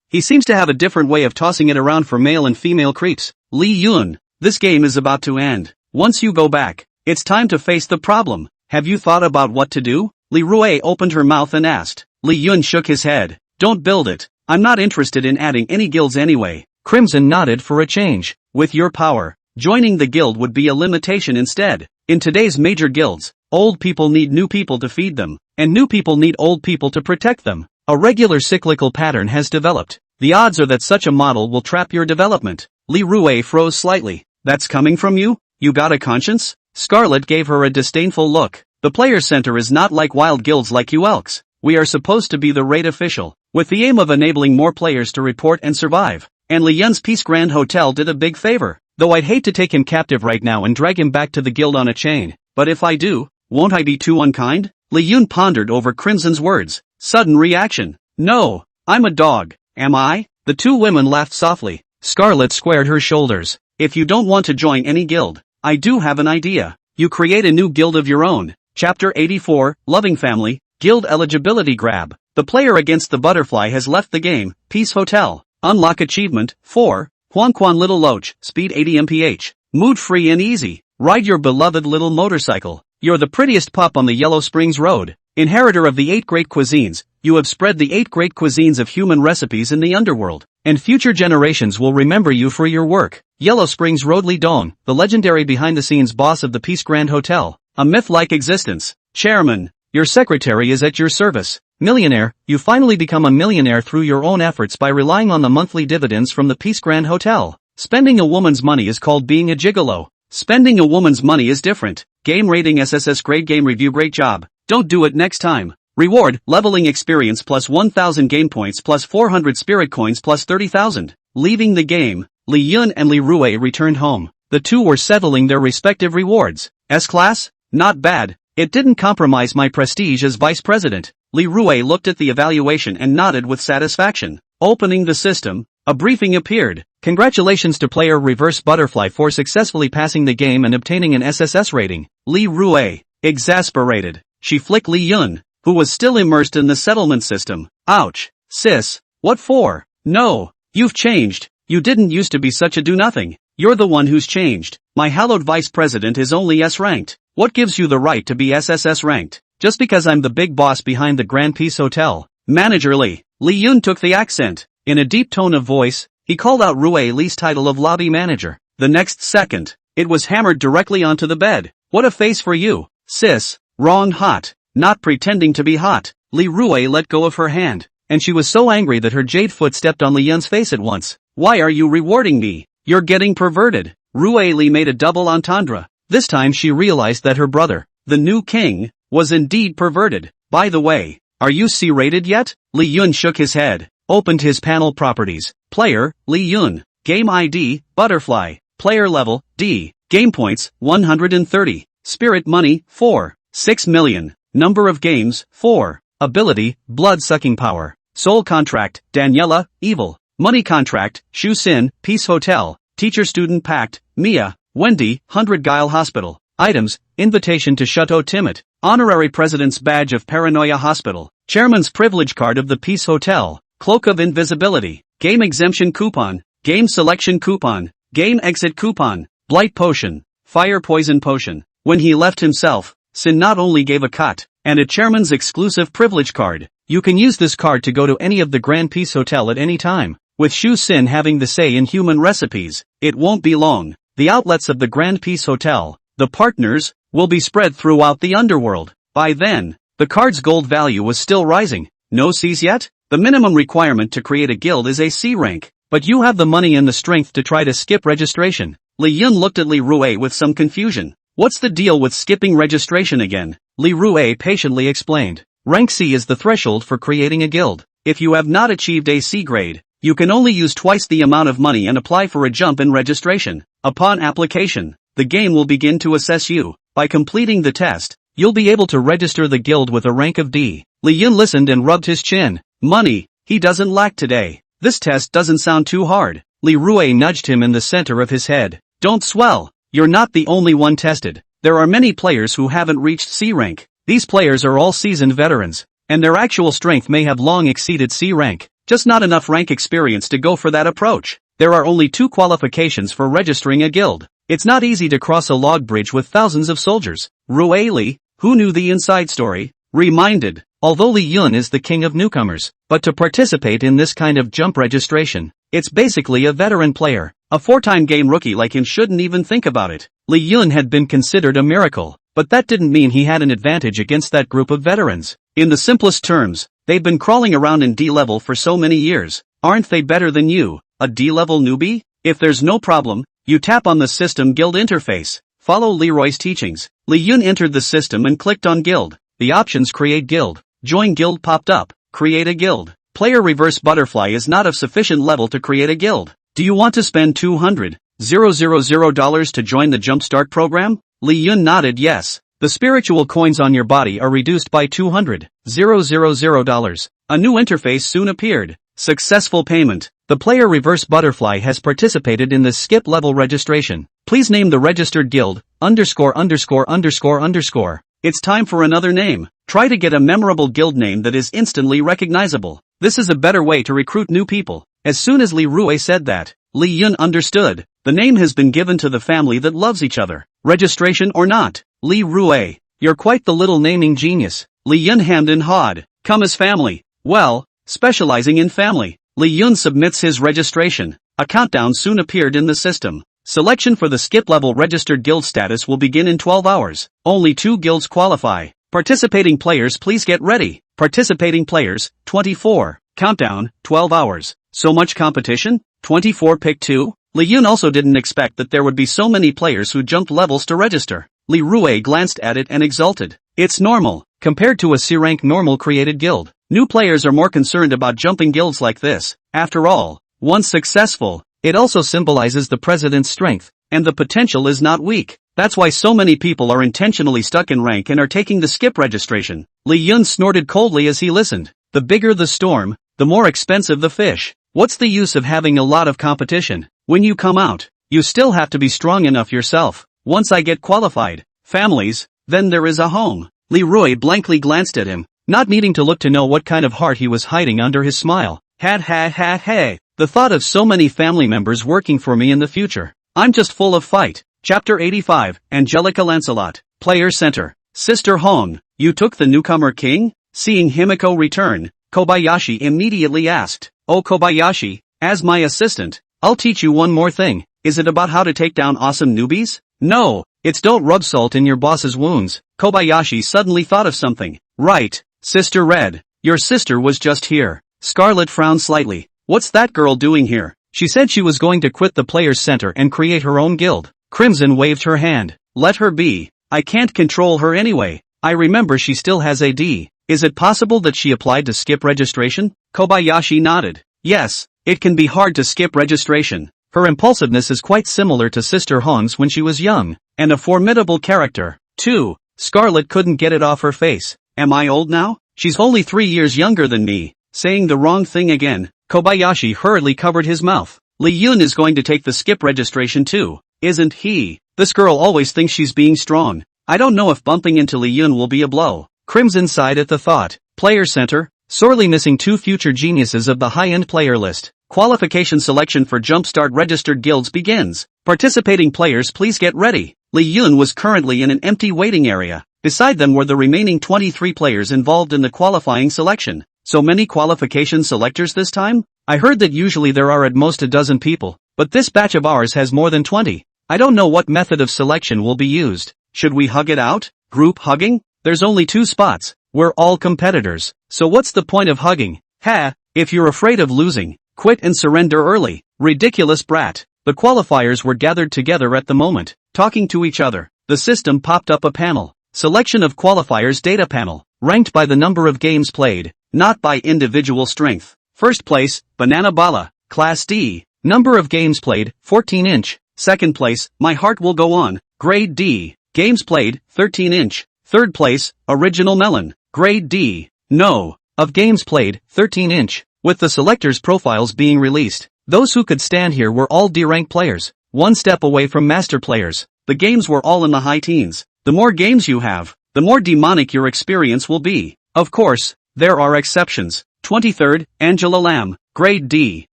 He seems to have a different way of tossing it around for male and female creeps. Li Yun, this game is about to end. Once you go back, it's time to face the problem. Have you thought about what to do? Li Rui opened her mouth and asked. Li Yun shook his head. Don't build it. I'm not interested in adding any guilds anyway. Crimson nodded for a change. With your power, joining the guild would be a limitation instead. In today's major guilds, old people need new people to feed them, and new people need old people to protect them. A regular cyclical pattern has developed. The odds are that such a model will trap your development. Li Rui froze slightly. That's coming from you? You got a conscience? Scarlet gave her a disdainful look. The player center is not like wild guilds like you elks. We are supposed to be the raid official, with the aim of enabling more players to report and survive. And Li Yun's Peace Grand Hotel did a big favor. Though I'd hate to take him captive right now and drag him back to the guild on a chain. But if I do, won't I be too unkind? Li Yun pondered over Crimson's words. Sudden reaction. No, I'm a dog, am I? The two women laughed softly. Scarlet squared her shoulders. If you don't want to join any guild, I do have an idea. You create a new guild of your own. Chapter 84, Loving Family, Guild Eligibility Grab. The player against the butterfly has left the game. Peace Hotel. Unlock achievement, 4. Quan Quan Little Loach, speed 80 mph. Mood free and easy. Ride your beloved little motorcycle. You're the prettiest pup on the Yellow Springs Road. Inheritor of the 8 great cuisines, you have spread the 8 great cuisines of human recipes in the underworld, and future generations will remember you for your work. Yellow Springs Road Li Dong, the legendary behind-the-scenes boss of the Peace Grand Hotel, a myth-like existence. Chairman, your secretary is at your service. Millionaire, you finally become a millionaire through your own efforts by relying on the monthly dividends from the Peace Grand Hotel. Spending a woman's money is called being a gigolo. Spending a woman's money is different. Game rating SSS grade game review great job. Don't do it next time. Reward, leveling experience plus 1000 game points plus 400 spirit coins plus 30,000. Leaving the game, Li Yun and Li Rui returned home. The two were settling their respective rewards. S-class? Not bad. It didn't compromise my prestige as vice president. Li Rui looked at the evaluation and nodded with satisfaction. Opening the system, a briefing appeared. Congratulations to player Reverse Butterfly for successfully passing the game and obtaining an SSS rating. Li Rui, exasperated. She flicked Li Yun, who was still immersed in the settlement system. Ouch. Sis, what for? No, you've changed. You didn't used to be such a do-nothing. You're the one who's changed. My hallowed vice president is only S-ranked. What gives you the right to be SSS ranked? Just because I'm the big boss behind the Grand Peace Hotel. Manager Li. Li Yun took the accent. In a deep tone of voice, he called out Rui Li's title of lobby manager. The next second, it was hammered directly onto the bed. What a face for you, sis. Wrong hot. Not pretending to be hot. Li Rui let go of her hand, and she was so angry that her jade foot stepped on Li Yun's face at once. Why are you rewarding me? You're getting perverted. Rui Li made a double entendre. This time she realized that her brother, the new king, was indeed perverted. By the way, are you C-rated yet? Li Yun shook his head, opened his panel properties. Player, Li Yun. Game ID, Butterfly. Player level, D. Game points, 130. Spirit money, 4. 6 million. Number of games, 4. Ability, blood-sucking power. Soul contract, Daniela, evil. Money contract, Shu Sin, Peace Hotel. Teacher-student pact, Mia, Wendy, 100 Guile Hospital. Items, invitation to Chateau Timmit. Honorary President's Badge of Paranoia Hospital. Chairman's Privilege Card of the Peace Hotel. Cloak of Invisibility. Game Exemption Coupon. Game Selection Coupon. Game Exit Coupon. Blight Potion. Fire Poison Potion. When he left himself, Sin not only gave a cut, and a chairman's exclusive privilege card, You can use this card to go to any of the Grand Peace Hotel at any time. With Shu Xin having the say in human recipes, it won't be long. The outlets of the Grand Peace Hotel, the partners, will be spread throughout the underworld. By then, the card's gold value was still rising. No Cs yet? The minimum requirement to create a guild is a C rank. But you have the money and the strength to try to skip registration. Li Yun looked at Li Rue with some confusion. What's the deal with skipping registration again? Li Rue patiently explained. Rank C is the threshold for creating a guild. If you have not achieved a C grade, you can only use twice the amount of money and apply for a jump in registration. Upon application, the game will begin to assess you. By completing the test, you'll be able to register the guild with a rank of D. Li Yun listened and rubbed his chin. Money, he doesn't lack today. This test doesn't sound too hard. Li Rue nudged him in the center of his head. Don't swell. You're not the only one tested. There are many players who haven't reached C rank. These players are all seasoned veterans, and their actual strength may have long exceeded C rank. Just not enough rank experience to go for that approach. There are only 2 qualifications for registering a guild. It's not easy to cross a log bridge with thousands of soldiers. Rue Li, who knew the inside story, reminded. Although Li Yun is the king of newcomers, but to participate in this kind of jump registration, it's basically a veteran player. A 4-time game rookie like him shouldn't even think about it. Li Yun had been considered a miracle, but that didn't mean he had an advantage against that group of veterans. In the simplest terms, they've been crawling around in D level for so many years. Aren't they better than you, a D level newbie? If there's no problem, you tap on the system guild interface. Follow Leroy's teachings. Li Yun entered the system and clicked on guild. The options create guild. Join guild popped up. Create a guild. Player reverse butterfly is not of sufficient level to create a guild. Do you want to spend $200,000 to join the Jumpstart program? Li Yun nodded yes. The spiritual coins on your body are reduced by $200,000. A new interface soon appeared. Successful payment. The player reverse butterfly has participated in the skip level registration. Please name the registered guild, _______. It's time for another name. Try to get a memorable guild name that is instantly recognizable. This is a better way to recruit new people. As soon as Li Rue said that, Li Yun understood. The name has been given to the family that loves each other. Registration or not. Li Rue, you're quite the little naming genius. Li Yun hemmed and hawed. Come as family. Well, specializing in family. Li Yun submits his registration. A countdown soon appeared in the system. Selection for the skip level registered guild status will begin in 12 hours. Only 2 guilds qualify. Participating players please get ready. Participating players, 24. Countdown, 12 hours. So much competition? 24 pick 2? Li Yun also didn't expect that there would be so many players who jumped levels to register. Li Rue glanced at it and exulted. It's normal. Compared to a C-rank normal created guild, new players are more concerned about jumping guilds like this. After all, once successful, it also symbolizes the president's strength, and the potential is not weak. That's why so many people are intentionally stuck in rank and are taking the skip registration. Li Yun snorted coldly as he listened. The bigger the storm, the more expensive the fish. What's the use of having a lot of competition? When you come out, you still have to be strong enough yourself. Once I get qualified, families, then there is a home. Li Rue blankly glanced at him, not needing to look to know what kind of heart he was hiding under his smile. Ha ha ha ha. The thought of so many family members working for me in the future. I'm just full of fight. Chapter 85, Angelica Lancelot. Player Center. Sister Hong, you took the newcomer king? Seeing Himiko return, Kobayashi immediately asked. Oh Kobayashi, as my assistant, I'll teach you one more thing. Is it about how to take down awesome newbies? No, it's don't rub salt in your boss's wounds. Kobayashi suddenly thought of something. Right, Sister Red, your sister was just here. Scarlet frowned slightly. What's that girl doing here? She said she was going to quit the Players Center and create her own guild. Crimson waved her hand. Let her be. I can't control her anyway. I remember she still has a D. Is it possible that she applied to skip registration? Kobayashi nodded. Yes, it can be hard to skip registration. Her impulsiveness is quite similar to Sister Hong's when she was young, and a formidable character, too. Scarlet couldn't get it off her face. Am I old now? She's only 3 years younger than me. Saying the wrong thing again, Kobayashi hurriedly covered his mouth. Li Yun is going to take the skip registration too, isn't he? This girl always thinks she's being strong. I don't know if bumping into Li Yun will be a blow. Crimson sighed at the thought. Player Center, sorely missing 2 future geniuses of the high-end player list. Qualification selection for Jumpstart registered guilds begins. Participating players please get ready. Li Yun was currently in an empty waiting area. Beside them were the remaining 23 players involved in the qualifying selection. So many qualification selectors this time? I heard that usually there are at most a dozen people, but this batch of ours has more than 20. I don't know what method of selection will be used. Should we hug it out? Group hugging? There's only 2 spots. We're all competitors. So what's the point of hugging? Ha! If you're afraid of losing, quit and surrender early. Ridiculous brat. The qualifiers were gathered together at the moment, talking to each other. The system popped up a panel. Selection of qualifiers data panel, ranked by the number of games played, not by individual strength. First place, Banana Bala, Class D. Number of games played, 14-inch. Second place, My Heart Will Go On, Grade D. Games played, 13-inch. Third place, Original Melon, Grade D. No. Of games played, 13-inch. With the selectors' profiles being released, those who could stand here were all D-rank players, one step away from master players. The games were all in the high teens. The more games you have, the more demonic your experience will be. Of course, there are exceptions. 23rd, Angela Lam, Grade D.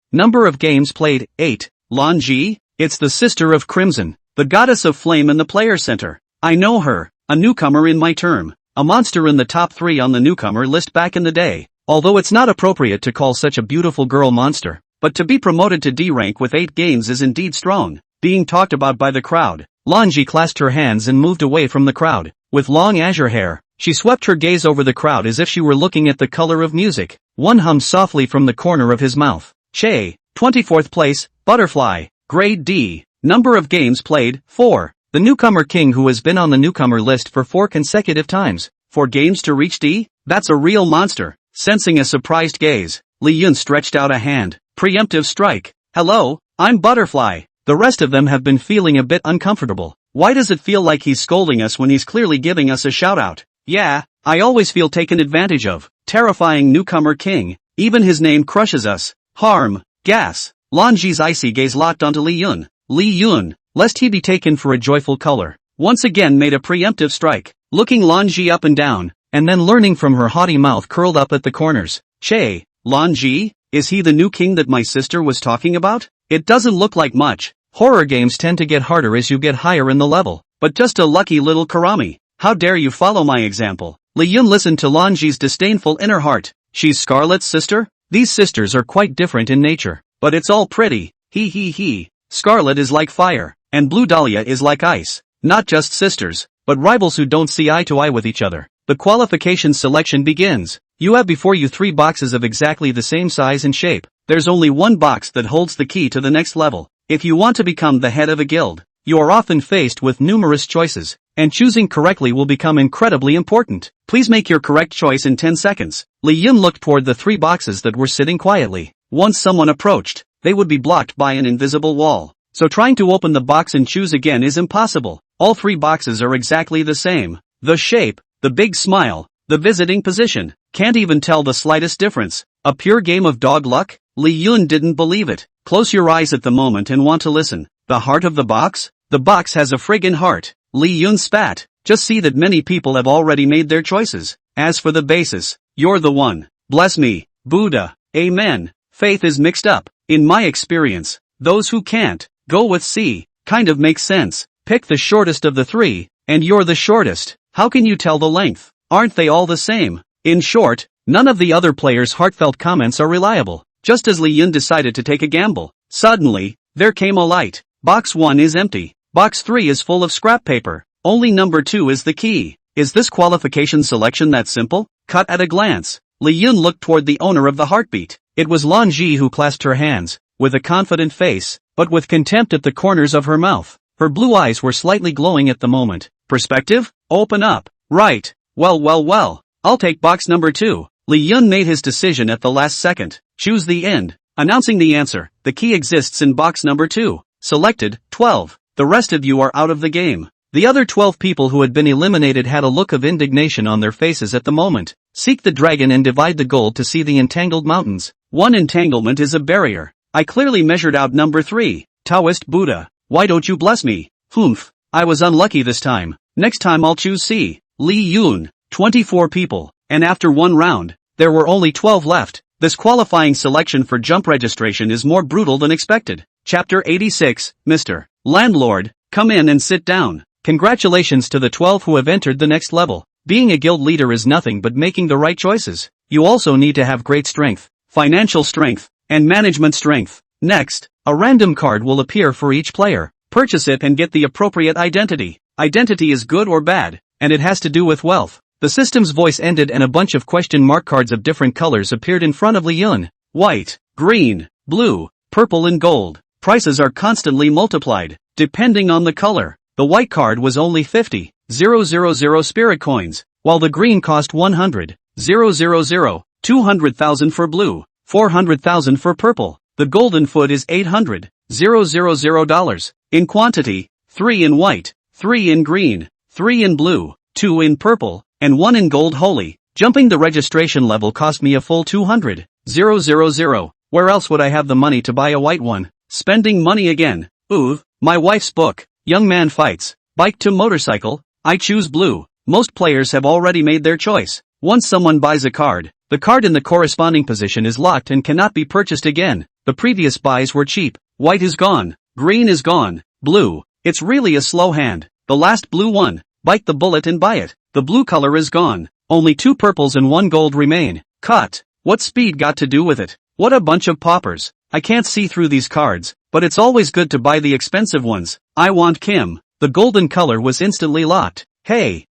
Number of games played, 8. Lan Ji? It's the sister of Crimson, the goddess of flame in the player center. I know her, a newcomer in my term. A monster in the top 3 on the newcomer list back in the day. Although it's not appropriate to call such a beautiful girl monster, but to be promoted to D rank with 8 games is indeed strong. Being talked about by the crowd. Lanji clasped her hands and moved away from the crowd. With long azure hair, she swept her gaze over the crowd as if she were looking at the color of music. One hummed softly from the corner of his mouth. Che, 24th place, Butterfly, Grade D. Number of games played, 4. The newcomer king who has been on the newcomer list for 4 consecutive times. 4 games to reach D? That's a real monster. Sensing a surprised gaze, Li Yun stretched out a hand. Preemptive strike. Hello, I'm Butterfly. The rest of them have been feeling a bit uncomfortable. Why does it feel like he's scolding us when he's clearly giving us a shout out? Yeah, I always feel taken advantage of. Terrifying newcomer king. Even his name crushes us. Harm. Gas. Lanji's icy gaze locked onto Li Yun. Li Yun, lest he be taken for a joyful color, once again made a preemptive strike, looking Lanji up and down, and then learning from her haughty mouth curled up at the corners. Che, Lanji? Is he the new king that my sister was talking about? It doesn't look like much. Horror games tend to get harder as you get higher in the level, but just a lucky little Karami. How dare you follow my example? Li Yun listened to Lanji's disdainful inner heart. She's Scarlet's sister? These sisters are quite different in nature, but it's all pretty. He. Scarlet is like fire, and Blue Dahlia is like ice. Not just sisters, but rivals who don't see eye to eye with each other. The qualification selection begins. You have before you 3 boxes of exactly the same size and shape. There's only one box that holds the key to the next level. If you want to become the head of a guild, you are often faced with numerous choices, and choosing correctly will become incredibly important. Please make your correct choice in 10 seconds. Li Yun looked toward the 3 boxes that were sitting quietly. Once someone approached, they would be blocked by an invisible wall. So trying to open the box and choose again is impossible. All 3 boxes are exactly the same. The shape, the big smile, the visiting position. Can't even tell the slightest difference. A pure game of dog luck? Li Yun didn't believe it. Close your eyes at the moment and want to listen. The heart of the box? The box has a friggin' heart. Li Yun spat. Just see that many people have already made their choices. As for the basis, you're the one. Bless me, Buddha. Amen. Faith is mixed up. In my experience, those who can't go with C kind of makes sense. Pick the shortest of the 3, and you're the shortest. How can you tell the length? Aren't they all the same? In short, none of the other players' heartfelt comments are reliable. Just as Li Yun decided to take a gamble, suddenly, there came a light. Box 1 is empty. Box 3 is full of scrap paper. Only number 2 is the key. Is this qualification selection that simple? Cut at a glance. Li Yun looked toward the owner of the heartbeat. It was Lan Ji who clasped her hands, with a confident face, but with contempt at the corners of her mouth. Her blue eyes were slightly glowing at the moment. Perspective? Open up. Right. Well. I'll take box number 2. Li Yun made his decision at the last second. Choose the end. Announcing the answer, the key exists in box number 2. Selected, 12. The rest of you are out of the game. The other 12 people who had been eliminated had a look of indignation on their faces at the moment. Seek the dragon and divide the gold to see the entangled mountains. One entanglement is a barrier. I clearly measured out number 3. Taoist Buddha. Why don't you bless me? Humph. I was unlucky this time. Next time I'll choose C. Li Yun. 24 people. And after one round, there were only 12 left. This qualifying selection for jump registration is more brutal than expected. Chapter 86, Mr. Landlord, come in and sit down. Congratulations to the 12 who have entered the next level. Being a guild leader is nothing but making the right choices. you also need to have great strength, financial strength, and management strength. Next, a random card will appear for each player. Purchase it and get the appropriate identity. Identity is good or bad, and it has to do with wealth. The system's voice ended and a bunch of question mark cards of different colors appeared in front of Lee Yun. White, green, blue, purple and gold. Prices are constantly multiplied, depending on the color. The white card was only 50,000 spirit coins, while the green cost 100,000, 200,000 for blue, 400,000 for purple. The golden foot is $800,000. In quantity, 3 in white, 3 in green, 3 in blue, 2 in purple, and 1 in gold. Holy, jumping the registration level cost me a full 200,000. Where else would I have the money to buy a white one? Spending money again. Ooh, my wife's book. Young man fights. Bike to motorcycle. I choose blue. Most players have already made their choice. Once someone buys a card, the card in the corresponding position is locked and cannot be purchased again. The previous buys were cheap. White is gone. Green is gone. Blue. It's really a slow hand. The last blue one. Bite the bullet and buy it. The blue color is gone. Only 2 purples and 1 gold remain. Cut. What speed got to do with it? What a bunch of paupers. I can't see through these cards, but it's always good to buy the expensive ones. I want Kim. The golden color was instantly locked. Hey,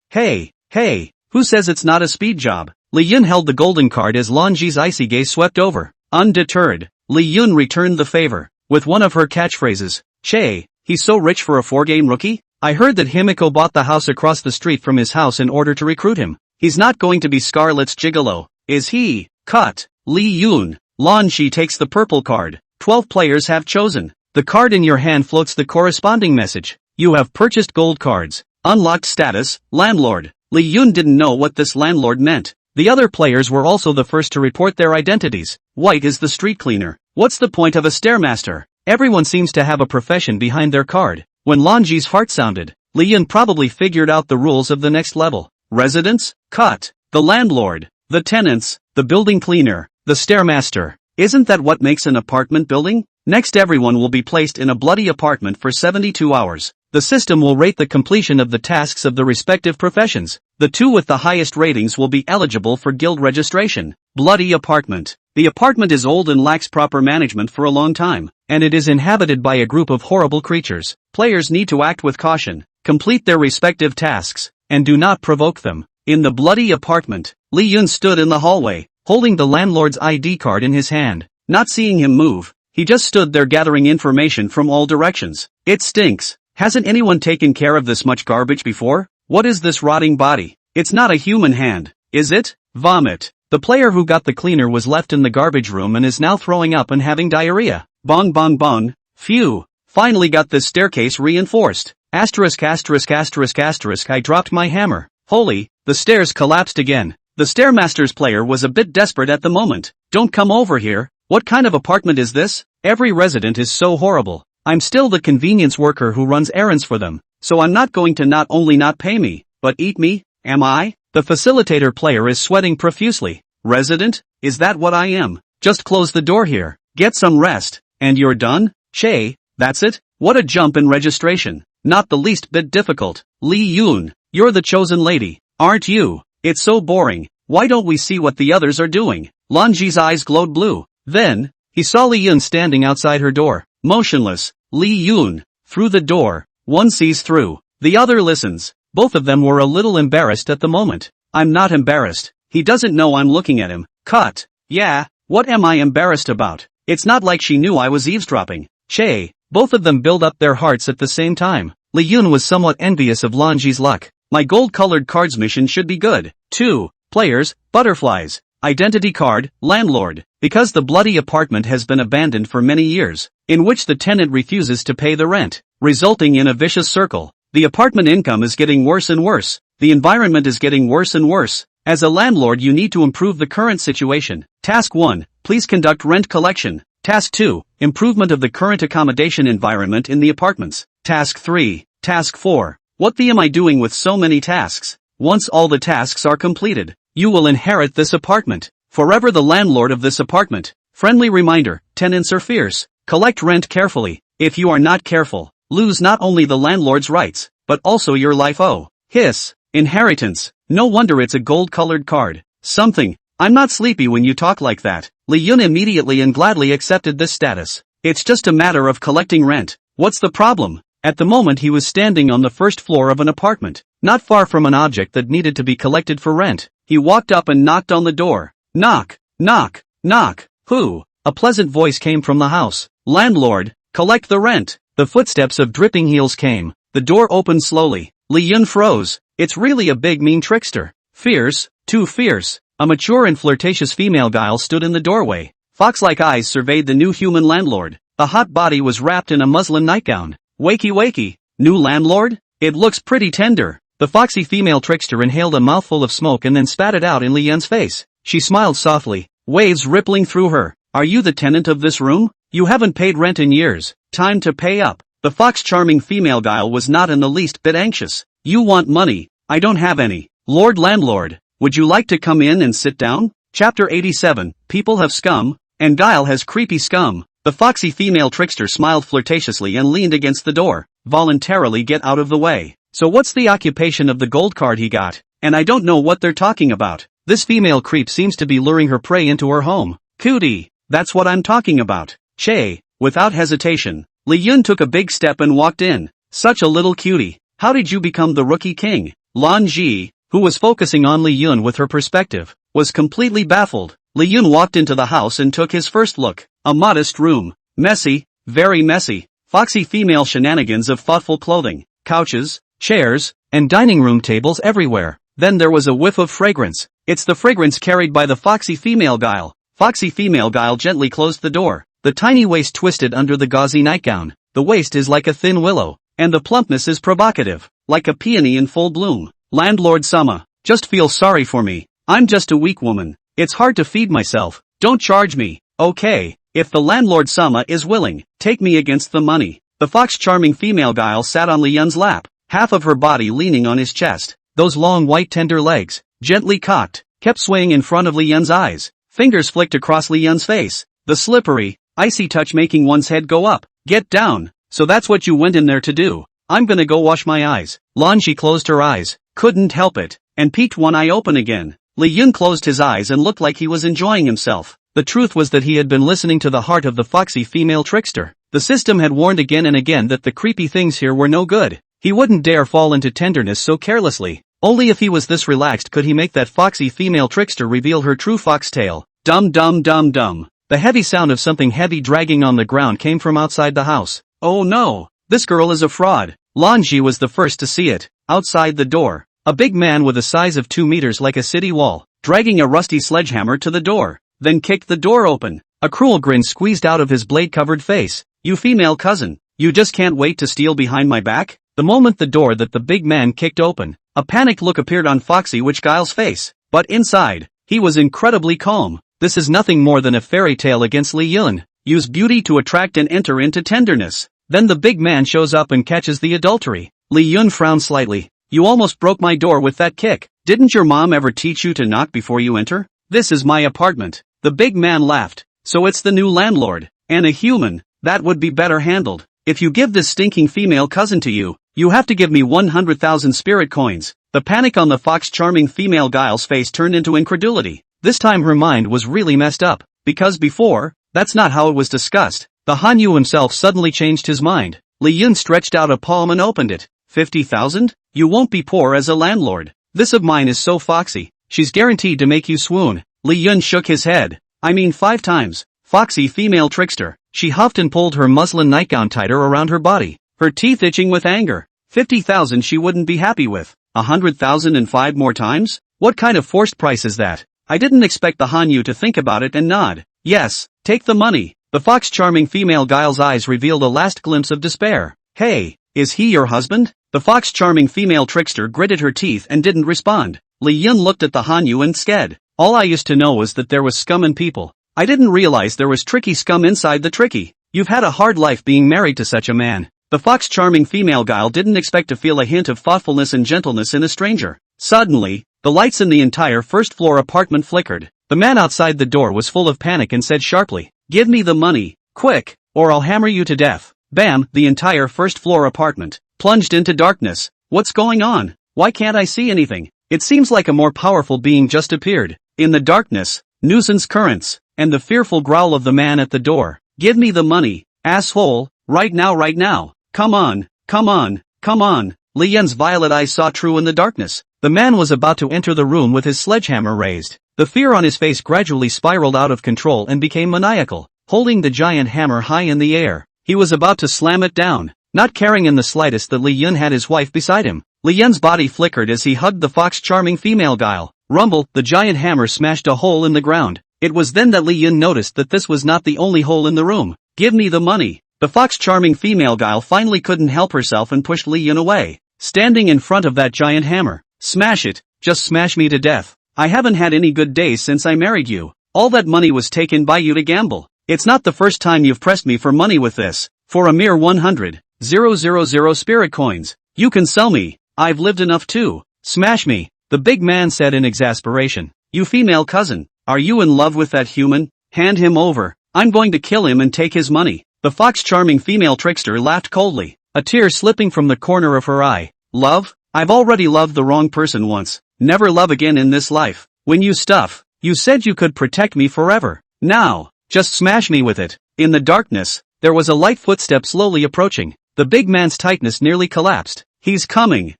who says it's not a speed job? Lee Yun held the golden card as Lonji's icy gaze swept over. Undeterred, Lee Yun returned the favor with one of her catchphrases. Che, he's so rich for a 4-game rookie? I heard that Himiko bought the house across the street from his house in order to recruit him. He's not going to be Scarlett's gigolo, is he? Cut. Lee Yun. Lonji takes the purple card. 12 players have chosen. The card in your hand floats the corresponding message. You have purchased gold cards. Unlocked status, landlord. Lee Yun didn't know what this landlord meant. The other players were also the first to report their identities. White is the street cleaner. What's the point of a stairmaster? Everyone seems to have a profession behind their card. When Lonji's heart sounded, Lee Yun probably figured out the rules of the next level. Residents? Cut. The landlord. The tenants. The building cleaner. The stairmaster. Isn't that what makes an apartment building? Next, everyone will be placed in a bloody apartment for 72 hours. The system will rate the completion of the tasks of the respective professions. The 2 with the highest ratings will be eligible for guild registration. Bloody apartment. The apartment is old and lacks proper management for a long time, and it is inhabited by a group of horrible creatures. Players need to act with caution, complete their respective tasks, and do not provoke them. In the bloody apartment, Lee Yun stood in the hallway, holding the landlord's ID card in his hand. Not seeing him move, he just stood there gathering information from all directions. It stinks. Hasn't anyone taken care of this much garbage before? What is this rotting body? It's not a human hand, is it? Vomit. The player who got the cleaner was left in the garbage room and is now throwing up and having diarrhea. Bong bong bong. Phew. Finally got this staircase reinforced. Asterisk. I dropped my hammer. Holy, the stairs collapsed again. The Stairmaster's player was a bit desperate at the moment. Don't come over here. What kind of apartment is this? Every resident is so horrible. I'm still the convenience worker who runs errands for them, so I'm not going to not only not pay me, but eat me, am I? The facilitator player is sweating profusely. Resident? Is that what I am? Just close the door here, get some rest, and you're done? Che, that's it? What a jump in registration. Not the least bit difficult. Lee Yun, you're the chosen lady, aren't you? It's so boring. Why don't we see what the others are doing? Lonji's eyes glowed blue. Then, he saw Lee Yun standing outside her door, motionless. Lee Yun. Through the door. One sees through. The other listens. Both of them were a little embarrassed at the moment. I'm not embarrassed. He doesn't know I'm looking at him. Cut. Yeah, what am I embarrassed about? It's not like she knew I was eavesdropping. Che. Both of them build up their hearts at the same time. Lee Yun was somewhat envious of Lonji's luck. My gold-colored cards mission should be good. 2. Players, butterflies. Identity card, landlord. Because the bloody apartment has been abandoned for many years, in which the tenant refuses to pay the rent, resulting in a vicious circle. The apartment income is getting worse and worse. The environment is getting worse and worse. As a landlord, you need to improve the current situation. Task 1. Please conduct rent collection. Task 2. Improvement of the current accommodation environment in the apartments. Task 3. Task 4. What am I doing with so many tasks? Once all the tasks are completed, you will inherit this apartment. Forever the landlord of this apartment. Friendly reminder, tenants are fierce. Collect rent carefully. If you are not careful, lose not only the landlord's rights, but also your life. Oh. Hiss. Inheritance. No wonder it's a gold-colored card. Something I'm not sleepy when you talk like that. Li Yun immediately and gladly accepted this status. It's just a matter of collecting rent. What's the problem? At the moment he was standing on the first floor of an apartment, not far from an object that needed to be collected for rent. He walked up and knocked on the door. Knock, knock, knock. Who? A pleasant voice came from the house. Landlord, collect the rent. The footsteps of dripping heels came. The door opened slowly. Li Yun froze. It's really a big mean trickster. Fierce, too fierce. A mature and flirtatious female guile stood in the doorway. Fox-like eyes surveyed the new human landlord. The hot body was wrapped in a muslin nightgown. Wakey wakey, new landlord? It looks pretty tender. The foxy female trickster inhaled a mouthful of smoke and then spat it out in Li Yun's face. She smiled softly, waves rippling through her. Are you the tenant of this room? You haven't paid rent in years. Time to pay up. The fox-charming female guile was not in the least bit anxious. You want money? I don't have any. Lord Landlord, would you like to come in and sit down? Chapter 87, People have scum, and Guile has creepy scum. The foxy female trickster smiled flirtatiously and leaned against the door. Voluntarily get out of the way. So what's the occupation of the gold card he got? And I don't know what they're talking about. This female creep seems to be luring her prey into her home. Cootie, that's what I'm talking about. Che, without hesitation, Li Yun took a big step and walked in. Such a little cutie. How did you become the rookie king? Lan Ji, who was focusing on Li Yun with her perspective, was completely baffled. Li Yun walked into the house and took his first look. A modest room. Messy, very messy. Foxy female shenanigans of thoughtful clothing, couches, chairs, and dining room tables everywhere. Then there was a whiff of fragrance. It's the fragrance carried by the foxy female guile. Foxy female guile gently closed the door. The tiny waist twisted under the gauzy nightgown. The waist is like a thin willow, and the plumpness is provocative, like a peony in full bloom. Landlord Sama, just feel sorry for me. I'm just a weak woman. It's hard to feed myself. Don't charge me. Okay, if the landlord Sama is willing, take me against the money. The fox-charming female guile sat on Li Yun's lap, half of her body leaning on his chest. Those long white tender legs, gently cocked, kept swaying in front of Li Yun's eyes. Fingers flicked across Li Yun's face. The slippery, icy touch making one's head go up. Get down. So that's what you went in there to do. I'm gonna go wash my eyes. Lanji closed her eyes, couldn't help it, and peeked one eye open again. Li Yun closed his eyes and looked like he was enjoying himself. The truth was that he had been listening to the heart of the foxy female trickster. The system had warned again and again that the creepy things here were no good. He wouldn't dare fall into tenderness so carelessly. Only if he was this relaxed could he make that foxy female trickster reveal her true foxtail. Dum dum dum dum. The heavy sound of something heavy dragging on the ground came from outside the house. Oh no, this girl is a fraud. Lanji was the first to see it. Outside the door, a big man with a size of 2 meters like a city wall, dragging a rusty sledgehammer to the door, then kicked the door open. A cruel grin squeezed out of his blade-covered face. You female cousin, you just can't wait to steal behind my back? The moment the door that the big man kicked open, a panicked look appeared on Foxy Witch Guile's face. But inside, he was incredibly calm. This is nothing more than a fairy tale against Li Yun. Use beauty to attract and enter into tenderness. Then the big man shows up and catches the adultery. Li Yun frowned slightly. You almost broke my door with that kick. Didn't your mom ever teach you to knock before you enter? This is my apartment. The big man laughed. So it's the new landlord. And a human. That would be better handled. If you give this stinking female cousin to you, you have to give me 100,000 spirit coins. The panic on the fox-charming female guile's face turned into incredulity. This time her mind was really messed up. Because before, that's not how it was discussed. The Hanyu himself suddenly changed his mind. Li Yun stretched out a palm and opened it. 50,000? You won't be poor as a landlord. This of mine is so foxy. She's guaranteed to make you swoon. Li Yun shook his head. I mean 5 times. Foxy female trickster. She huffed and pulled her muslin nightgown tighter around her body, her teeth itching with anger. 50,000 she wouldn't be happy with. 100,000 and 5 more times? What kind of forced price is that? I didn't expect the Hanyu to think about it and nod. Yes, take the money. The fox-charming female guile's eyes revealed a last glimpse of despair. Hey, is he your husband? The fox-charming female trickster gritted her teeth and didn't respond. Li Yun looked at the Hanyu and sked. All I used to know was that there was scum in people. I didn't realize there was tricky scum inside the tricky. You've had a hard life being married to such a man. The fox-charming female guile didn't expect to feel a hint of thoughtfulness and gentleness in a stranger. Suddenly, the lights in the entire first-floor apartment flickered. The man outside the door was full of panic and said sharply, "Give me the money, quick, or I'll hammer you to death." Bam, the entire first-floor apartment plunged into darkness. What's going on? Why can't I see anything? It seems like a more powerful being just appeared. In the darkness, nuisance currents, and the fearful growl of the man at the door. Give me the money, asshole, right now, come on, come on, come on. Li Yun's violet eyes saw true in the darkness. The man was about to enter the room with his sledgehammer raised. The fear on his face gradually spiraled out of control and became maniacal. Holding the giant hammer high in the air, he was about to slam it down, not caring in the slightest that Li Yun had his wife beside him. Li Yun's body flickered as he hugged the fox-charming female guile. Rumble, the giant hammer smashed a hole in the ground. It was then that Li Yun noticed that this was not the only hole in the room. Give me the money. The fox-charming female guile finally couldn't help herself and pushed Li Yun away. Standing in front of that giant hammer. Smash it, just smash me to death. I haven't had any good days since I married you. All that money was taken by you to gamble. It's not the first time you've pressed me for money with this. For a mere 100,000 spirit coins. You can sell me. I've lived enough too. Smash me, the big man said in exasperation. You female cousin, are you in love with that human? Hand him over. I'm going to kill him and take his money. The fox-charming female trickster laughed coldly, a tear slipping from the corner of her eye. Love? I've already loved the wrong person once. Never love again in this life. When you said you could protect me forever. Now, just smash me with it. In the darkness, there was a light footstep slowly approaching. The big man's tightness nearly collapsed. He's coming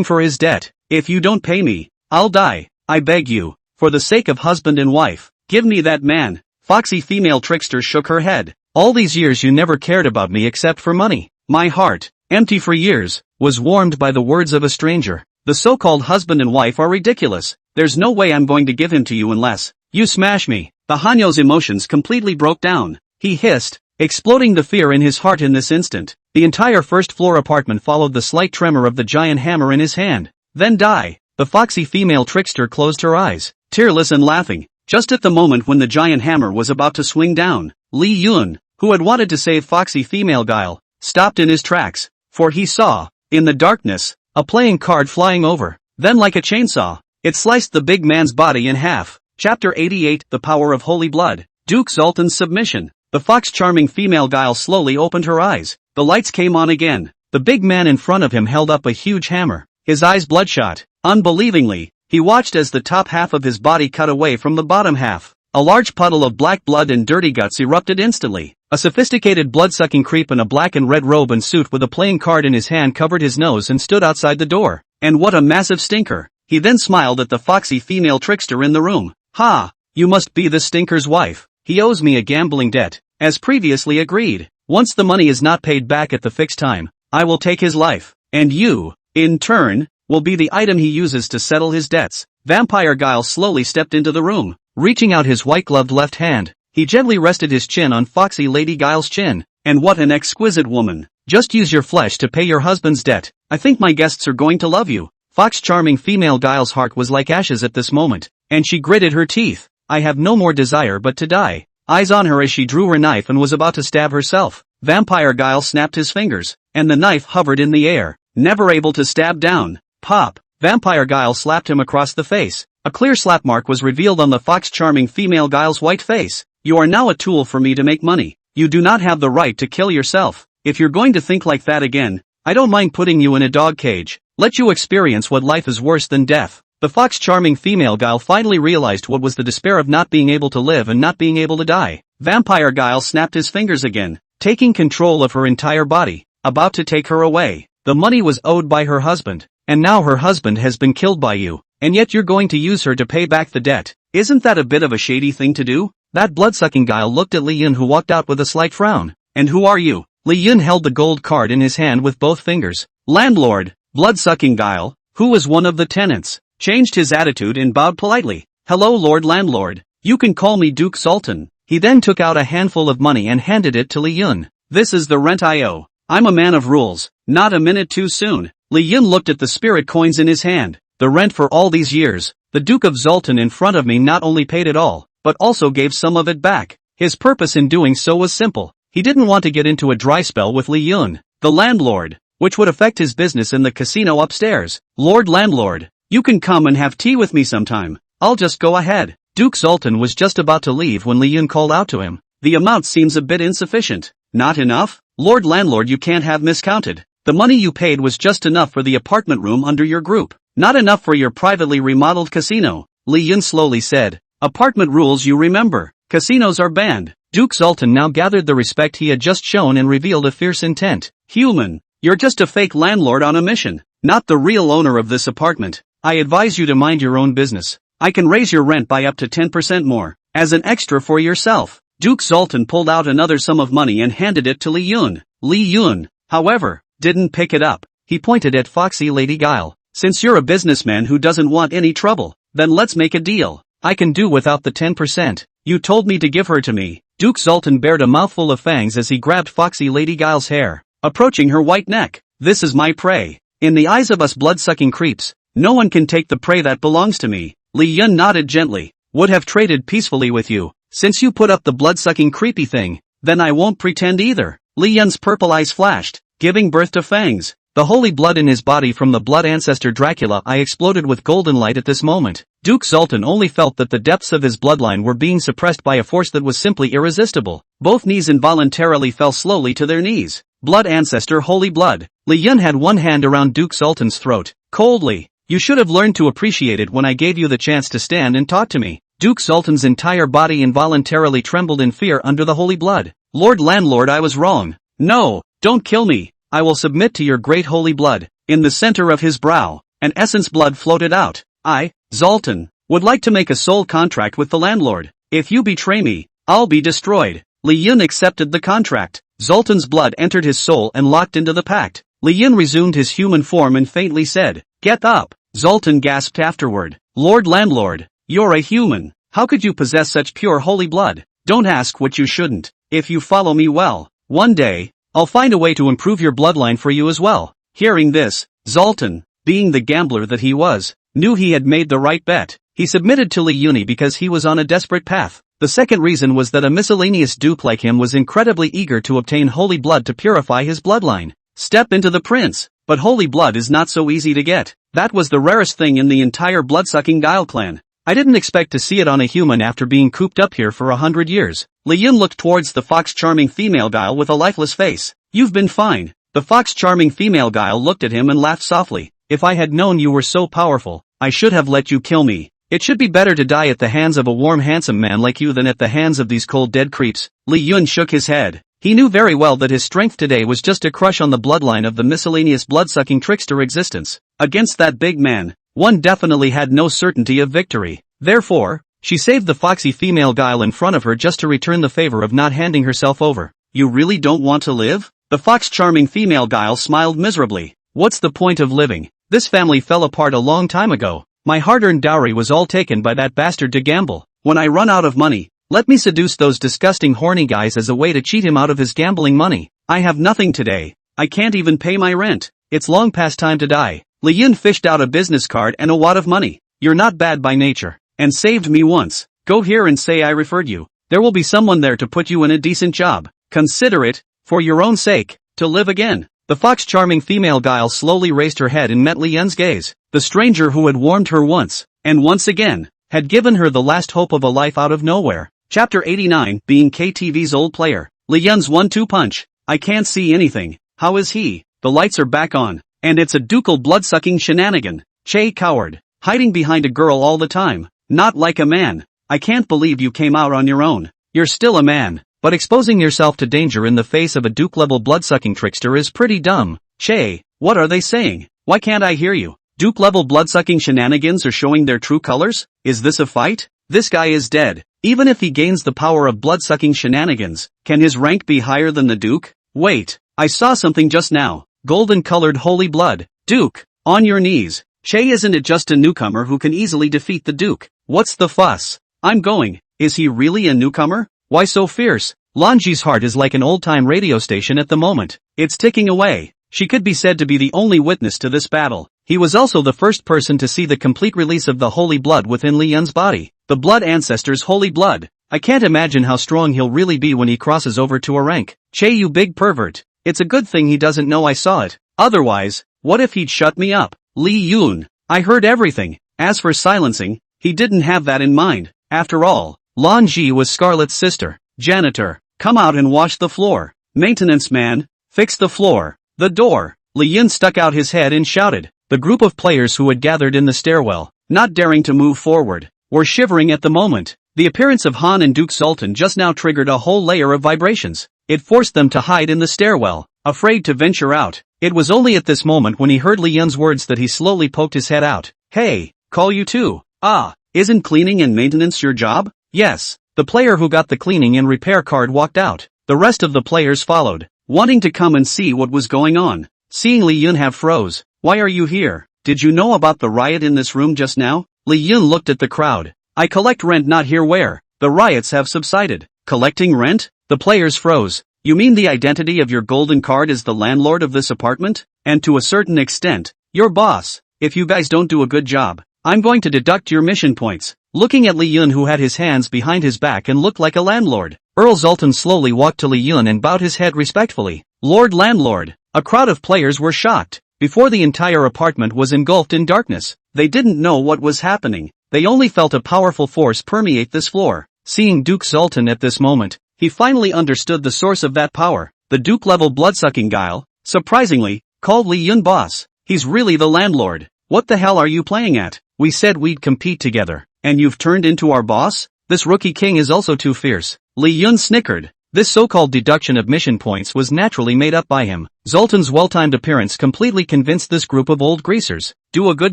for his debt. If you don't pay me, I'll die. I beg you, for the sake of husband and wife, give me that man. Foxy female trickster shook her head. All these years you never cared about me except for money. My heart, empty for years, was warmed by the words of a stranger. The so-called husband and wife are ridiculous. There's no way I'm going to give him to you unless you smash me. The Hanyo's emotions completely broke down. He hissed, exploding the fear in his heart in this instant. The entire first-floor apartment followed the slight tremor of the giant hammer in his hand. Then die. The foxy female trickster closed her eyes, tearless and laughing. Just at the moment when the giant hammer was about to swing down, Li Yun, who had wanted to save foxy female guile, stopped in his tracks, for he saw, in the darkness, a playing card flying over. Then like a chainsaw, it sliced the big man's body in half. Chapter 88, The Power of Holy Blood. Duke Zoltan's submission. The fox-charming female guile slowly opened her eyes. The lights came on again. The big man in front of him held up a huge hammer, his eyes bloodshot. Unbelievingly, he watched as the top half of his body cut away from the bottom half. A large puddle of black blood and dirty guts erupted instantly. A sophisticated blood-sucking creep in a black and red robe and suit with a playing card in his hand covered his nose and stood outside the door. And what a massive stinker! He then smiled at the foxy female trickster in the room. Ha! You must be the stinker's wife. He owes me a gambling debt, as previously agreed. Once the money is not paid back at the fixed time, I will take his life. And you, in turn, will be the item he uses to settle his debts. Vampire Guile slowly stepped into the room. Reaching out his white-gloved left hand, he gently rested his chin on Foxy Lady Guile's chin. And what an exquisite woman. Just use your flesh to pay your husband's debt. I think my guests are going to love you. Fox-charming female Guile's heart was like ashes at this moment, and she gritted her teeth. I have no more desire but to die. Eyes on her as she drew her knife and was about to stab herself. Vampire Guile snapped his fingers, and the knife hovered in the air, never able to stab down. Pop! Vampire Guile slapped him across the face. A clear slap mark was revealed on the fox-charming female Guile's white face. You are now a tool for me to make money. You do not have the right to kill yourself. If you're going to think like that again, I don't mind putting you in a dog cage. Let you experience what life is worse than death. The fox-charming female Guile finally realized what was the despair of not being able to live and not being able to die. Vampire Guile snapped his fingers again, taking control of her entire body, about to take her away. The money was owed by her husband, and now her husband has been killed by you, and yet you're going to use her to pay back the debt. Isn't that a bit of a shady thing to do? That blood-sucking Guile looked at Li Yun, who walked out with a slight frown. And who are you? Li Yun held the gold card in his hand with both fingers. Landlord. Blood-sucking Guile, who was one of the tenants, changed his attitude and bowed politely. Hello, Lord Landlord. You can call me Duke Sultan. He then took out a handful of money and handed it to Li Yun. This is the rent I owe. I'm a man of rules, not a minute too soon. Li Yun looked at the spirit coins in his hand. The rent for all these years. The Duke of Zoltan in front of me not only paid it all, but also gave some of it back. His purpose in doing so was simple. He didn't want to get into a dry spell with Li Yun, the landlord, which would affect his business in the casino upstairs. Lord Landlord, you can come and have tea with me sometime. I'll just go ahead. Duke Zoltan was just about to leave when Li Yun called out to him. The amount seems a bit insufficient. Not enough? Lord Landlord, you can't have miscounted. The money you paid was just enough for the apartment room under your group. Not enough for your privately remodeled casino. Li Yun slowly said. Apartment rules you remember. Casinos are banned. Duke Zoltan now gathered the respect he had just shown and revealed a fierce intent. Human, you're just a fake landlord on a mission, not the real owner of this apartment. I advise you to mind your own business. I can raise your rent by up to 10% more, as an extra for yourself. Duke Zoltan pulled out another sum of money and handed it to Li Yun. Li Yun, however, didn't pick it up. He pointed at foxy Lady Guile. Since you're a businessman who doesn't want any trouble, then let's make a deal. I can do without the 10%. You told me to give her to me. Duke Zoltan bared a mouthful of fangs as he grabbed foxy Lady Guile's hair, approaching her white neck. This is my prey. In the eyes of us blood-sucking creeps, no one can take the prey that belongs to me. Li Yun nodded gently. Would have traded peacefully with you. Since you put up the blood-sucking creepy thing, then I won't pretend either. Li Yun's purple eyes flashed, giving birth to fangs. The holy blood in his body from the blood ancestor Dracula I exploded with golden light at this moment. Duke Zoltan only felt that the depths of his bloodline were being suppressed by a force that was simply irresistible. Both knees involuntarily fell slowly to their knees. Blood ancestor holy blood. Li Yun had one hand around Duke Zoltan's throat. Coldly. You should have learned to appreciate it when I gave you the chance to stand and talk to me. Duke Zoltan's entire body involuntarily trembled in fear under the holy blood. Lord Landlord, I was wrong. No, don't kill me. I will submit to your great holy blood. In the center of his brow, an essence blood floated out. I, Zoltan, would like to make a soul contract with the landlord. If you betray me, I'll be destroyed. Li Yun accepted the contract. Zoltan's blood entered his soul and locked into the pact. Li Yun resumed his human form and faintly said, "Get up." Zoltan gasped afterward. Lord Landlord, you're a human. How could you possess such pure holy blood? Don't ask what you shouldn't. If you follow me well, one day, I'll find a way to improve your bloodline for you as well. Hearing this, Zoltan, being the gambler that he was, knew he had made the right bet. He submitted to Li Yun because he was on a desperate path. The second reason was that a miscellaneous dupe like him was incredibly eager to obtain holy blood to purify his bloodline. Step into the prince. But holy blood is not so easy to get. That was the rarest thing in the entire blood-sucking Guile clan. I didn't expect to see it on a human after being cooped up here for 100 years. Li Yun looked towards the fox-charming female Guile with a lifeless face. You've been fine. The fox-charming female Guile looked at him and laughed softly. If I had known you were so powerful, I should have let you kill me. It should be better to die at the hands of a warm handsome man like you than at the hands of these cold dead creeps. Li Yun shook his head. He knew very well that his strength today was just a crush on the bloodline of the miscellaneous blood-sucking trickster existence. Against that big man, one definitely had no certainty of victory. Therefore, she saved the foxy female Guile in front of her just to return the favor of not handing herself over. You really don't want to live? The fox-charming female Guile smiled miserably. What's the point of living? This family fell apart a long time ago. My hard-earned dowry was all taken by that bastard to gamble. When I run out of money, let me seduce those disgusting horny guys as a way to cheat him out of his gambling money. I have nothing today. I can't even pay my rent. It's long past time to die. Li Yun fished out a business card and a wad of money. You're not bad by nature, and saved me once. Go here and say I referred you. There will be someone there to put you in a decent job. Consider it, for your own sake, to live again. The fox-charming female Guile slowly raised her head and met Li Yun's gaze. The stranger who had warmed her once, and once again, had given her the last hope of a life out of nowhere. Chapter 89, being KTV's old player. Li Yun's 1-2 punch. I can't see anything. How is he? The lights are back on. And it's a ducal blood-sucking shenanigan. Che coward. Hiding behind a girl all the time. Not like a man. I can't believe you came out on your own. You're still a man. But exposing yourself to danger in the face of a duke-level blood-sucking trickster is pretty dumb. Che, what are they saying? Why can't I hear you? Duke-level blood-sucking shenanigans are showing their true colors? Is this a fight? This guy is dead. Even if he gains the power of blood-sucking shenanigans, can his rank be higher than the Duke? Wait, I saw something just now. Golden-colored holy blood. Duke, on your knees. Che, isn't it just a newcomer who can easily defeat the Duke? What's the fuss? I'm going. Is he really a newcomer? Why so fierce? Lanji's heart is like an old-time radio station at the moment. It's ticking away. She could be said to be the only witness to this battle. He was also the first person to see the complete release of the holy blood within Li Yun's body. The blood ancestor's holy blood. I can't imagine how strong he'll really be when he crosses over to a rank. Che, you big pervert. It's a good thing he doesn't know I saw it. Otherwise, what if he'd shut me up? Li Yun. I heard everything. As for silencing, he didn't have that in mind. After all, Lan Ji was Scarlet's sister. Janitor, come out and wash the floor. Maintenance man, fix the floor. The door. Li Yun stuck out his head and shouted. The group of players who had gathered in the stairwell, not daring to move forward, were shivering at the moment. The appearance of Han and Duke Sultan just now triggered a whole layer of vibrations. It forced them to hide in the stairwell, afraid to venture out. It was only at this moment when he heard Li Yun's words that he slowly poked his head out. Hey, call you too. Ah, isn't cleaning and maintenance your job? Yes. The player who got the cleaning and repair card walked out. The rest of the players followed, wanting to come and see what was going on. Seeing Li Yun have froze. Why are you here? Did you know about the riot in this room just now? Li Yun looked at the crowd. I collect rent not here where. The riots have subsided. Collecting rent? The players froze. You mean the identity of your golden card is the landlord of this apartment? And to a certain extent, your boss. If you guys don't do a good job, I'm going to deduct your mission points. Looking at Li Yun who had his hands behind his back and looked like a landlord, Earl Zoltan slowly walked to Li Yun and bowed his head respectfully. Lord Landlord. A crowd of players were shocked. Before the entire apartment was engulfed in darkness, they didn't know what was happening. They only felt a powerful force permeate this floor. Seeing Duke Sultan at this moment, he finally understood the source of that power. The Duke-level blood-sucking guile, surprisingly, called Li Yun boss. He's really the landlord. What the hell are you playing at? We said we'd compete together, and you've turned into our boss? This rookie king is also too fierce. Li Yun snickered. This so-called deduction of mission points was naturally made up by him. Zoltan's well-timed appearance completely convinced this group of old greasers. Do a good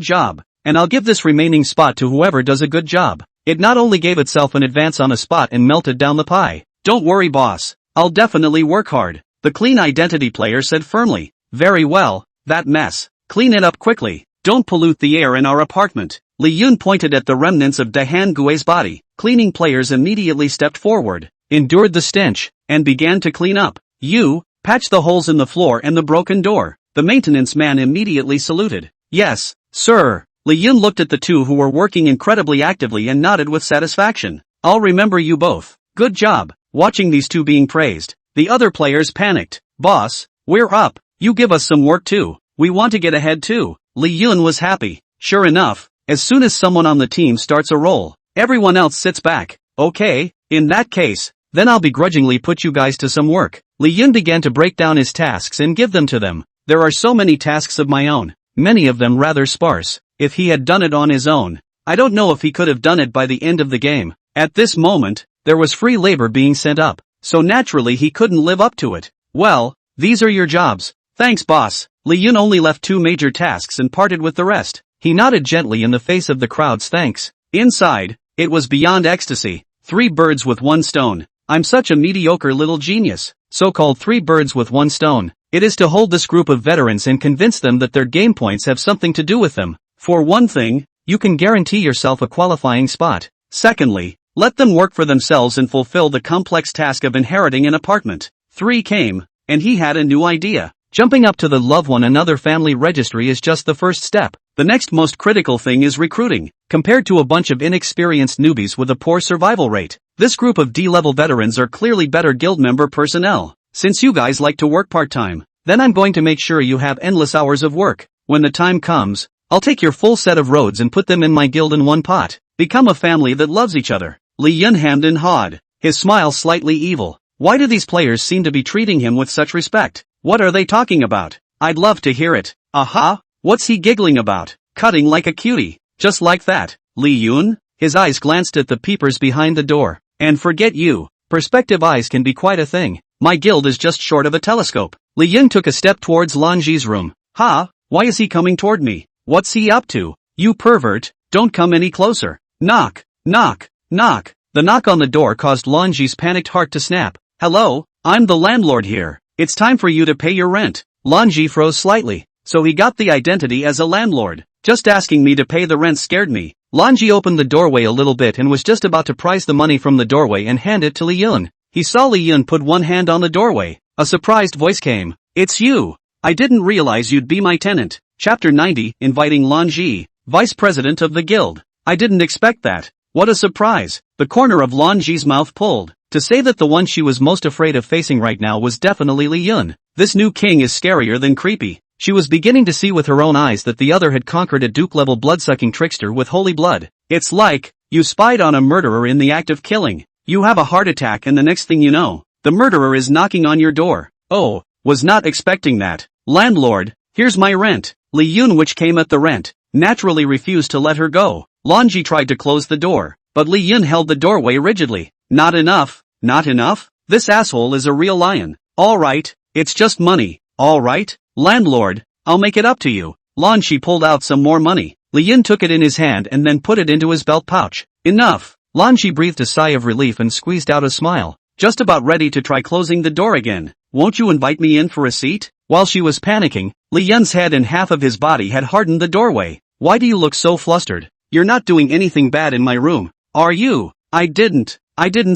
job, and I'll give this remaining spot to whoever does a good job. It not only gave itself an advance on a spot and melted down the pie. Don't worry boss, I'll definitely work hard. The clean identity player said firmly. Very well, that mess. Clean it up quickly. Don't pollute the air in our apartment. Li Yun pointed at the remnants of Dahan Gue's body. Cleaning players immediately stepped forward, endured the stench, and began to clean up. You, patch the holes in the floor and the broken door. The maintenance man immediately saluted. Yes, sir. Li Yun looked at the two who were working incredibly actively and nodded with satisfaction. I'll remember you both. Good job. Watching these two being praised, the other players panicked. Boss, we're up. You give us some work too. We want to get ahead too. Li Yun was happy. Sure enough, as soon as someone on the team starts a role, everyone else sits back. Okay, in that case, then I'll begrudgingly put you guys to some work. Li Yun began to break down his tasks and give them to them. There are so many tasks of my own, many of them rather sparse. If he had done it on his own, I don't know if he could have done it by the end of the game. At this moment, there was free labor being sent up, so naturally he couldn't live up to it. Well, these are your jobs. Thanks boss. Li Yun only left 2 major tasks and parted with the rest. He nodded gently in the face of the crowd's thanks. Inside, it was beyond ecstasy. 3 birds with 1 stone. I'm such a mediocre little genius. So-called 3 birds with 1 stone. It is to hold this group of veterans and convince them that their game points have something to do with them. For one thing, you can guarantee yourself a qualifying spot. Secondly, let them work for themselves and fulfill the complex task of inheriting an apartment. 3 came, and he had a new idea. Jumping up to the Love One Another family registry is just the first step. The next most critical thing is recruiting. Compared to a bunch of inexperienced newbies with a poor survival rate, this group of D-level veterans are clearly better guild member personnel. Since you guys like to work part-time, then I'm going to make sure you have endless hours of work. When the time comes, I'll take your full set of roads and put them in my guild in one pot. Become a family that loves each other. Li Yun hemmed and hawed, his smile slightly evil. Why do these players seem to be treating him with such respect? What are they talking about? I'd love to hear it. Aha, what's he giggling about? Cutting like a cutie. Just like that. Li Yun? His eyes glanced at the peepers behind the door. And forget you. Perspective eyes can be quite a thing. My guild is just short of a telescope. Li Yun took a step towards Lanji's room. Ha, why is he coming toward me? What's he up to? You pervert, don't come any closer. Knock, knock, knock. The knock on the door caused Lanji's panicked heart to snap. Hello, I'm the landlord here. It's time for you to pay your rent. Lanji froze slightly. So he got the identity as a landlord. Just asking me to pay the rent scared me. Lanji opened the doorway a little bit and was just about to prize the money from the doorway and hand it to Li Yun. He saw Li Yun put one hand on the doorway. A surprised voice came. It's you. I didn't realize you'd be my tenant. Chapter 90, inviting Lanji, vice president of the guild. I didn't expect that. What a surprise. The corner of Lanji's mouth pulled. To say that the one she was most afraid of facing right now was definitely Li Yun. This new king is scarier than creepy. She was beginning to see with her own eyes that the other had conquered a duke-level blood-sucking trickster with holy blood. It's like, you spied on a murderer in the act of killing. You have a heart attack and the next thing you know, the murderer is knocking on your door. Oh, was not expecting that. Landlord, here's my rent. Li Yun, which came at the rent, naturally refused to let her go. Lanji tried to close the door, but Li Yun held the doorway rigidly. Not enough? Not enough? This asshole is a real lion. Alright, it's just money. Alright, landlord, I'll make it up to you. Lanji pulled out some more money. Li Yun took it in his hand and then put it into his belt pouch. Enough. Lanji breathed a sigh of relief and squeezed out a smile, just about ready to try closing the door again. Won't you invite me in for a seat? While she was panicking, Li Yun's head and half of his body had hardened the doorway. Why do you look so flustered? You're not doing anything bad in my room, are you? I didn't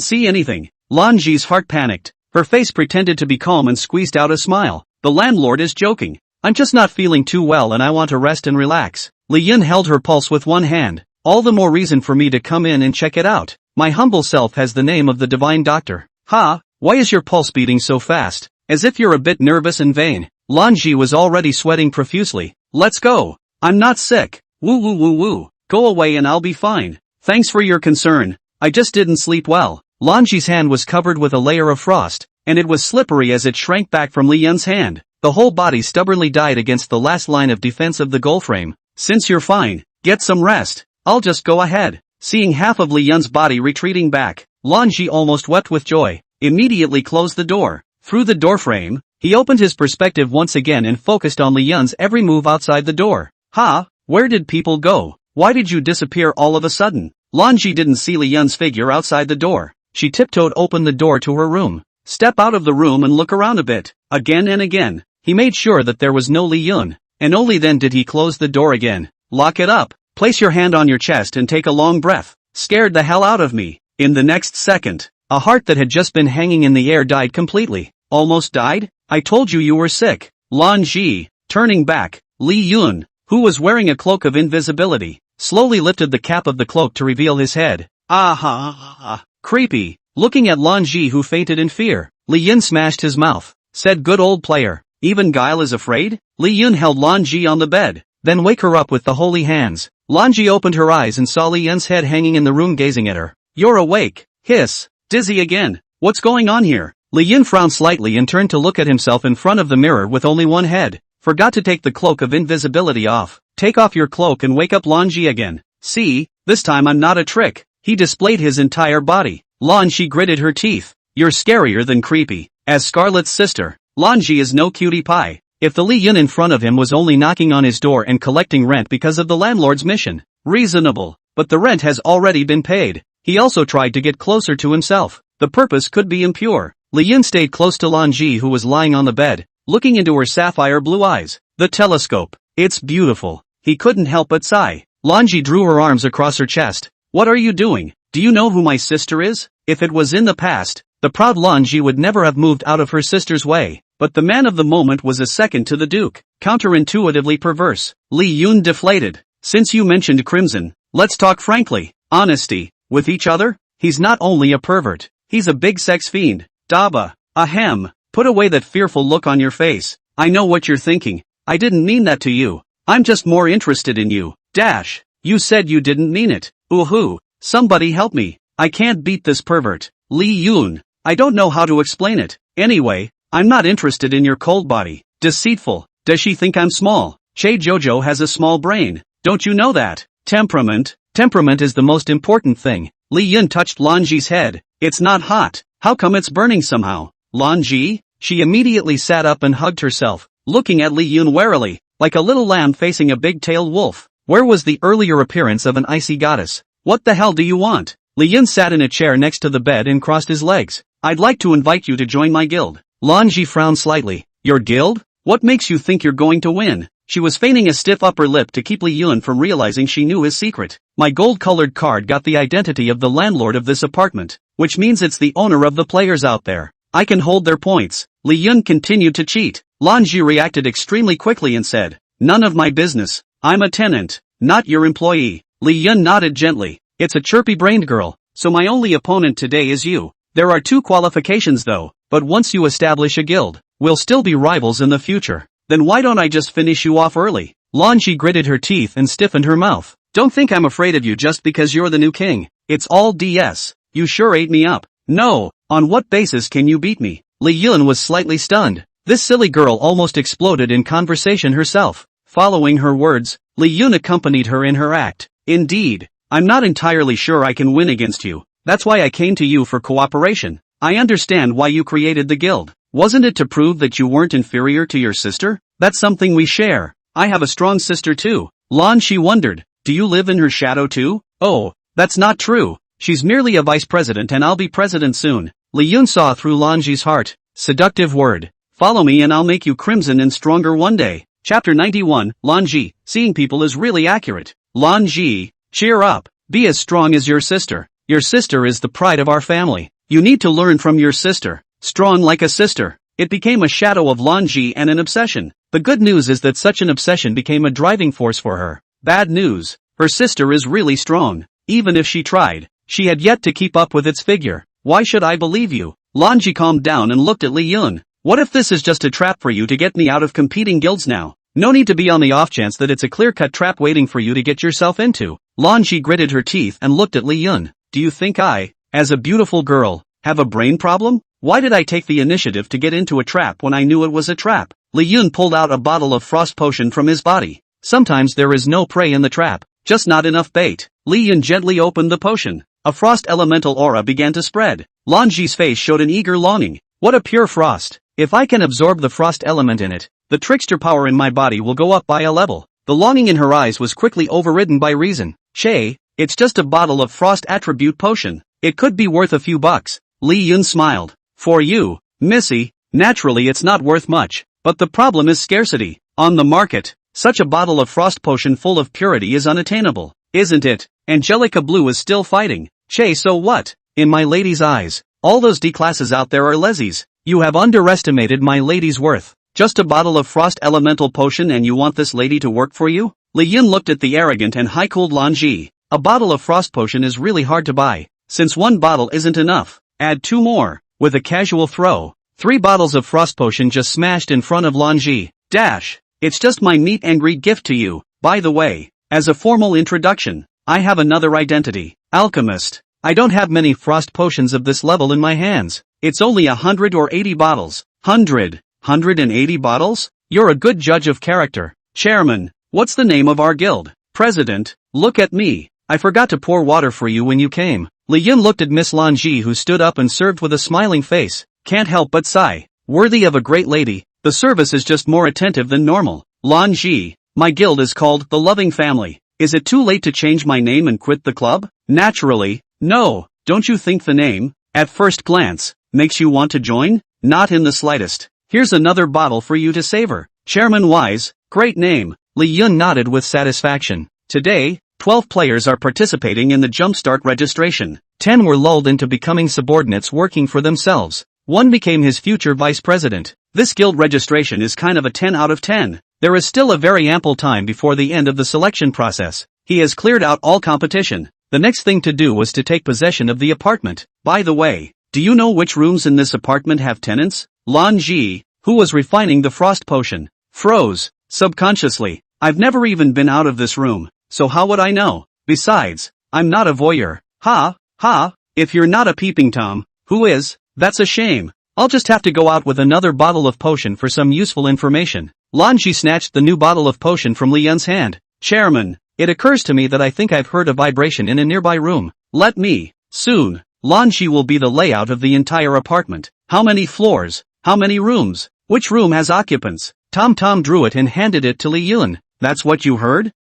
see anything. Lanji's heart panicked. Her face pretended to be calm and squeezed out a smile. The landlord is joking. I'm just not feeling too well and I want to rest and relax. Li Yun held her pulse with one hand. All the more reason for me to come in and check it out. My humble self has the name of the divine doctor. Ha, why is your pulse beating so fast? As if you're a bit nervous and vain. Lanji was already sweating profusely. Let's go. I'm not sick. Woo woo woo woo. Go away and I'll be fine. Thanks for your concern. I just didn't sleep well. Lanji's hand was covered with a layer of frost, and it was slippery as it shrank back from Li Yun's hand. The whole body stubbornly died against the last line of defense of the goal frame. Since you're fine, get some rest. I'll just go ahead. Seeing half of Li Yun's body retreating back, Lanji almost wept with joy. Immediately closed the door. Through the doorframe, he opened his perspective once again and focused on Li Yun's every move outside the door. Ha, where did people go? Why did you disappear all of a sudden? Lanji didn't see Li Yun's figure outside the door. She tiptoed open the door to her room. Step out of the room and look around a bit. Again and again. He made sure that there was no Li Yun, and only then did he close the door again. Lock it up. Place your hand on your chest and take a long breath. Scared the hell out of me. In the next second, a heart that had just been hanging in the air died completely. Almost died? I told you were sick. Lanji, turning back, Li Yun, who was wearing a cloak of invisibility, slowly lifted the cap of the cloak to reveal his head. Ah, creepy. Looking at Lanji who fainted in fear, Li Yun smashed his mouth. Said good old player, even Guile is afraid? Li Yun held Lanji on the bed. Then wake her up with the holy hands. Lanji opened her eyes and saw Li Yun's head hanging in the room gazing at her. You're awake. Hiss. Dizzy again. What's going on here? Li Yun frowned slightly and turned to look at himself in front of the mirror with only one head. Forgot to take the cloak of invisibility off. Take off your cloak and wake up Lanji again. See, this time I'm not a trick. He displayed his entire body. Lanji gritted her teeth. You're scarier than creepy. As Scarlet's sister, Lanji is no cutie pie. If the Li Yun in front of him was only knocking on his door and collecting rent because of the landlord's mission, reasonable, but the rent has already been paid. He also tried to get closer to himself. The purpose could be impure. Li Yun stayed close to Lanji who was lying on the bed, looking into her sapphire blue eyes. The telescope. It's beautiful. He couldn't help but sigh. Lanji drew her arms across her chest. What are you doing? Do you know who my sister is? If it was in the past, the proud Lanji would never have moved out of her sister's way. But the man of the moment was a second to the Duke. Counterintuitively perverse. Li Yun deflated. Since you mentioned Crimson, let's talk frankly. Honesty. With each other? He's not only a pervert. He's a big sex fiend. Daba. Ahem. Put away that fearful look on your face. I know what you're thinking. I didn't mean that to you. I'm just more interested in you. Dash. You said you didn't mean it. Ooh-hoo. Somebody help me. I can't beat this pervert. Li Yun. I don't know how to explain it. Anyway, I'm not interested in your cold body. Deceitful. Does she think I'm small? Che Jojo has a small brain. Don't you know that? Temperament. Temperament is the most important thing. Li Yun touched Lanji's head. It's not hot. How come it's burning somehow? Lanji? She immediately sat up and hugged herself, looking at Li Yun warily, like a little lamb facing a big-tailed wolf. Where was the earlier appearance of an icy goddess? What the hell do you want? Li Yun sat in a chair next to the bed and crossed his legs. I'd like to invite you to join my guild. Lanji frowned slightly. Your guild? What makes you think you're going to win? She was feigning a stiff upper lip to keep Li Yun from realizing she knew his secret. My gold-colored card got the identity of the landlord of this apartment, which means it's the owner of the players out there. I can hold their points. Li Yun continued to cheat. Lanji reacted extremely quickly and said, none of my business. I'm a tenant, not your employee. Li Yun nodded gently. It's a chirpy-brained girl, so my only opponent today is you. There are 2 qualifications though, but once you establish a guild, we'll still be rivals in the future. Then why don't I just finish you off early? Lanji gritted her teeth and stiffened her mouth. Don't think I'm afraid of you just because you're the new king. It's all DS. You sure ate me up. No, on what basis can you beat me? Li Yun was slightly stunned. This silly girl almost exploded in conversation herself. Following her words, Li Yun accompanied her in her act. Indeed, I'm not entirely sure I can win against you. That's why I came to you for cooperation. I understand why you created the guild. Wasn't it to prove that you weren't inferior to your sister? That's something we share. I have a strong sister too. Lan Shi wondered, do you live in her shadow too? Oh, that's not true. She's merely a vice president and I'll be president soon. Li Yun saw through Lan Ji's heart. Seductive word. Follow me and I'll make you crimson and stronger one day. Chapter 91, Lan Ji, seeing people is really accurate. Lan Ji, cheer up. Be as strong as your sister. Your sister is the pride of our family. You need to learn from your sister. Strong like a sister. It became a shadow of Lan Ji and an obsession. The good news is that such an obsession became a driving force for her. Bad news. Her sister is really strong. Even if she tried, she had yet to keep up with its figure. Why should I believe you? Lan Ji calmed down and looked at Li Yun. What if this is just a trap for you to get me out of competing guilds now? No need to be on the off chance that it's a clear-cut trap waiting for you to get yourself into. Lan Ji gritted her teeth and looked at Li Yun. Do you think I, as a beautiful girl, have a brain problem? Why did I take the initiative to get into a trap when I knew it was a trap? Li Yun pulled out a bottle of frost potion from his body. Sometimes there is no prey in the trap, just not enough bait. Li Yun gently opened the potion. A frost elemental aura began to spread. Lan Ji's face showed an eager longing. What a pure frost. If I can absorb the frost element in it, the trickster power in my body will go up by a level. The longing in her eyes was quickly overridden by reason. Che, it's just a bottle of frost attribute potion. It could be worth a few bucks. Li Yun smiled. For you, Missy, naturally it's not worth much. But the problem is scarcity. On the market, such a bottle of frost potion full of purity is unattainable, isn't it? Angelica Blue is still fighting. Che, so what? In my lady's eyes, all those D-classes out there are lezzies. You have underestimated my lady's worth. Just a bottle of frost elemental potion and you want this lady to work for you? Li Yun looked at the arrogant and high-cooled Lan Ji. A bottle of frost potion is really hard to buy. Since one bottle isn't enough, add 2 more. With a casual throw, 3 bottles of frost potion just smashed in front of Lan Ji. Dash. It's just my meet and greet gift to you. By the way, as a formal introduction, I have another identity. Alchemist. I don't have many frost potions of this level in my hands. It's only 100 or 80 bottles. 180 bottles? You're a good judge of character. Chairman, what's the name of our guild? President, look at me. I forgot to pour water for you when you came. Li Yun looked at Miss Lan Ji who stood up and served with a smiling face. Can't help but sigh. Worthy of a great lady. The service is just more attentive than normal. Lan Ji, my guild is called the Loving Family. Is it too late to change my name and quit the club? Naturally, no. Don't you think the name, at first glance, makes you want to join? Not in the slightest. Here's another bottle for you to savor. Chairman Wise, great name. Li Yun nodded with satisfaction. Today, 12 players are participating in the Jumpstart registration. 10 were lulled into becoming subordinates working for themselves. 1 became his future vice president. This guild registration is kind of a 10 out of 10. There is still a very ample time before the end of the selection process. He has cleared out all competition. The next thing to do was to take possession of the apartment. By the way, do you know which rooms in this apartment have tenants? Lan Ji, who was refining the frost potion, froze, subconsciously. I've never even been out of this room, so how would I know? Besides, I'm not a voyeur. Ha, ha, if you're not a peeping Tom, who is? That's a shame. I'll just have to go out with another bottle of potion for some useful information. Lan Ji snatched the new bottle of potion from Li Yun's hand. Chairman, it occurs to me that I think I've heard a vibration in a nearby room. Let me. Soon, Lan Ji will be the layout of the entire apartment. How many floors? How many rooms? Which room has occupants? Tom drew it and handed it to Li Yun. That's what you heard?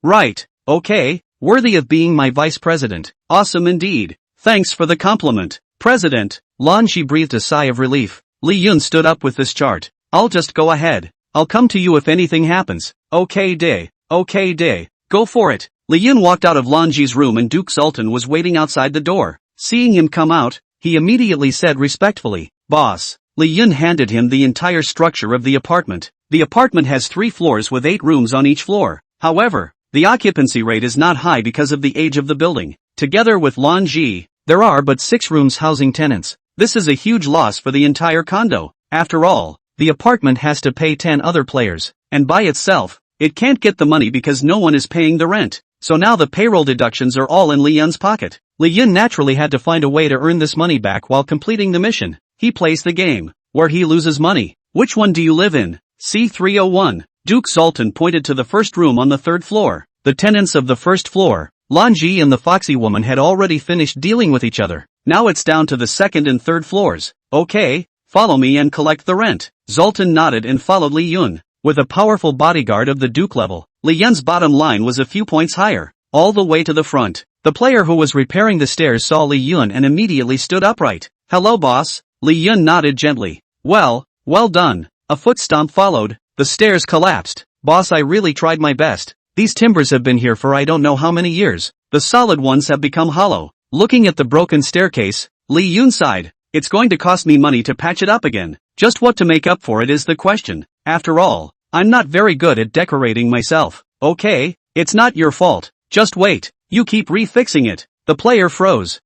Right. Okay. Worthy of being my vice president. Awesome indeed. Thanks for the compliment. President. Lan Ji breathed a sigh of relief. Li Yun stood up with this chart. I'll just go ahead. I'll come to you if anything happens. Okay day. Go for it. Li Yun walked out of Lan Ji's room and Duke Sultan was waiting outside the door. Seeing him come out, he immediately said respectfully, Boss. Li Yun handed him the entire structure of the apartment. The apartment has 3 floors with 8 rooms on each floor. However, the occupancy rate is not high because of the age of the building. Together with Lan Ji, there are but 6 rooms housing tenants. This is a huge loss for the entire condo. After all, the apartment has to pay 10 other players, and by itself, it can't get the money because no one is paying the rent. So now the payroll deductions are all in Li Yun's pocket. Li Yun naturally had to find a way to earn this money back while completing the mission. He plays the game, where he loses money. Which one do you live in? C301. Duke Sultan pointed to the first room on the 3rd floor. The tenants of the first floor, Lanji and the foxy woman had already finished dealing with each other. Now it's down to the second and third floors. Okay, follow me and collect the rent. Zoltan nodded and followed Li Yun. With a powerful bodyguard of the Duke level, Li Yun's bottom line was a few points higher, all the way to the front. The player who was repairing the stairs saw Li Yun and immediately stood upright. Hello boss. Li Yun nodded gently. Well done. A foot stomp followed. The stairs collapsed. Boss, I really tried my best. These timbers have been here for I don't know how many years. The solid ones have become hollow. Looking at the broken staircase, Li Yun sighed. It's going to cost me money to patch it up again. Just what to make up for it is the question. After all, I'm not very good at decorating myself. Okay, it's not your fault. Just wait. You keep refixing it. The player froze.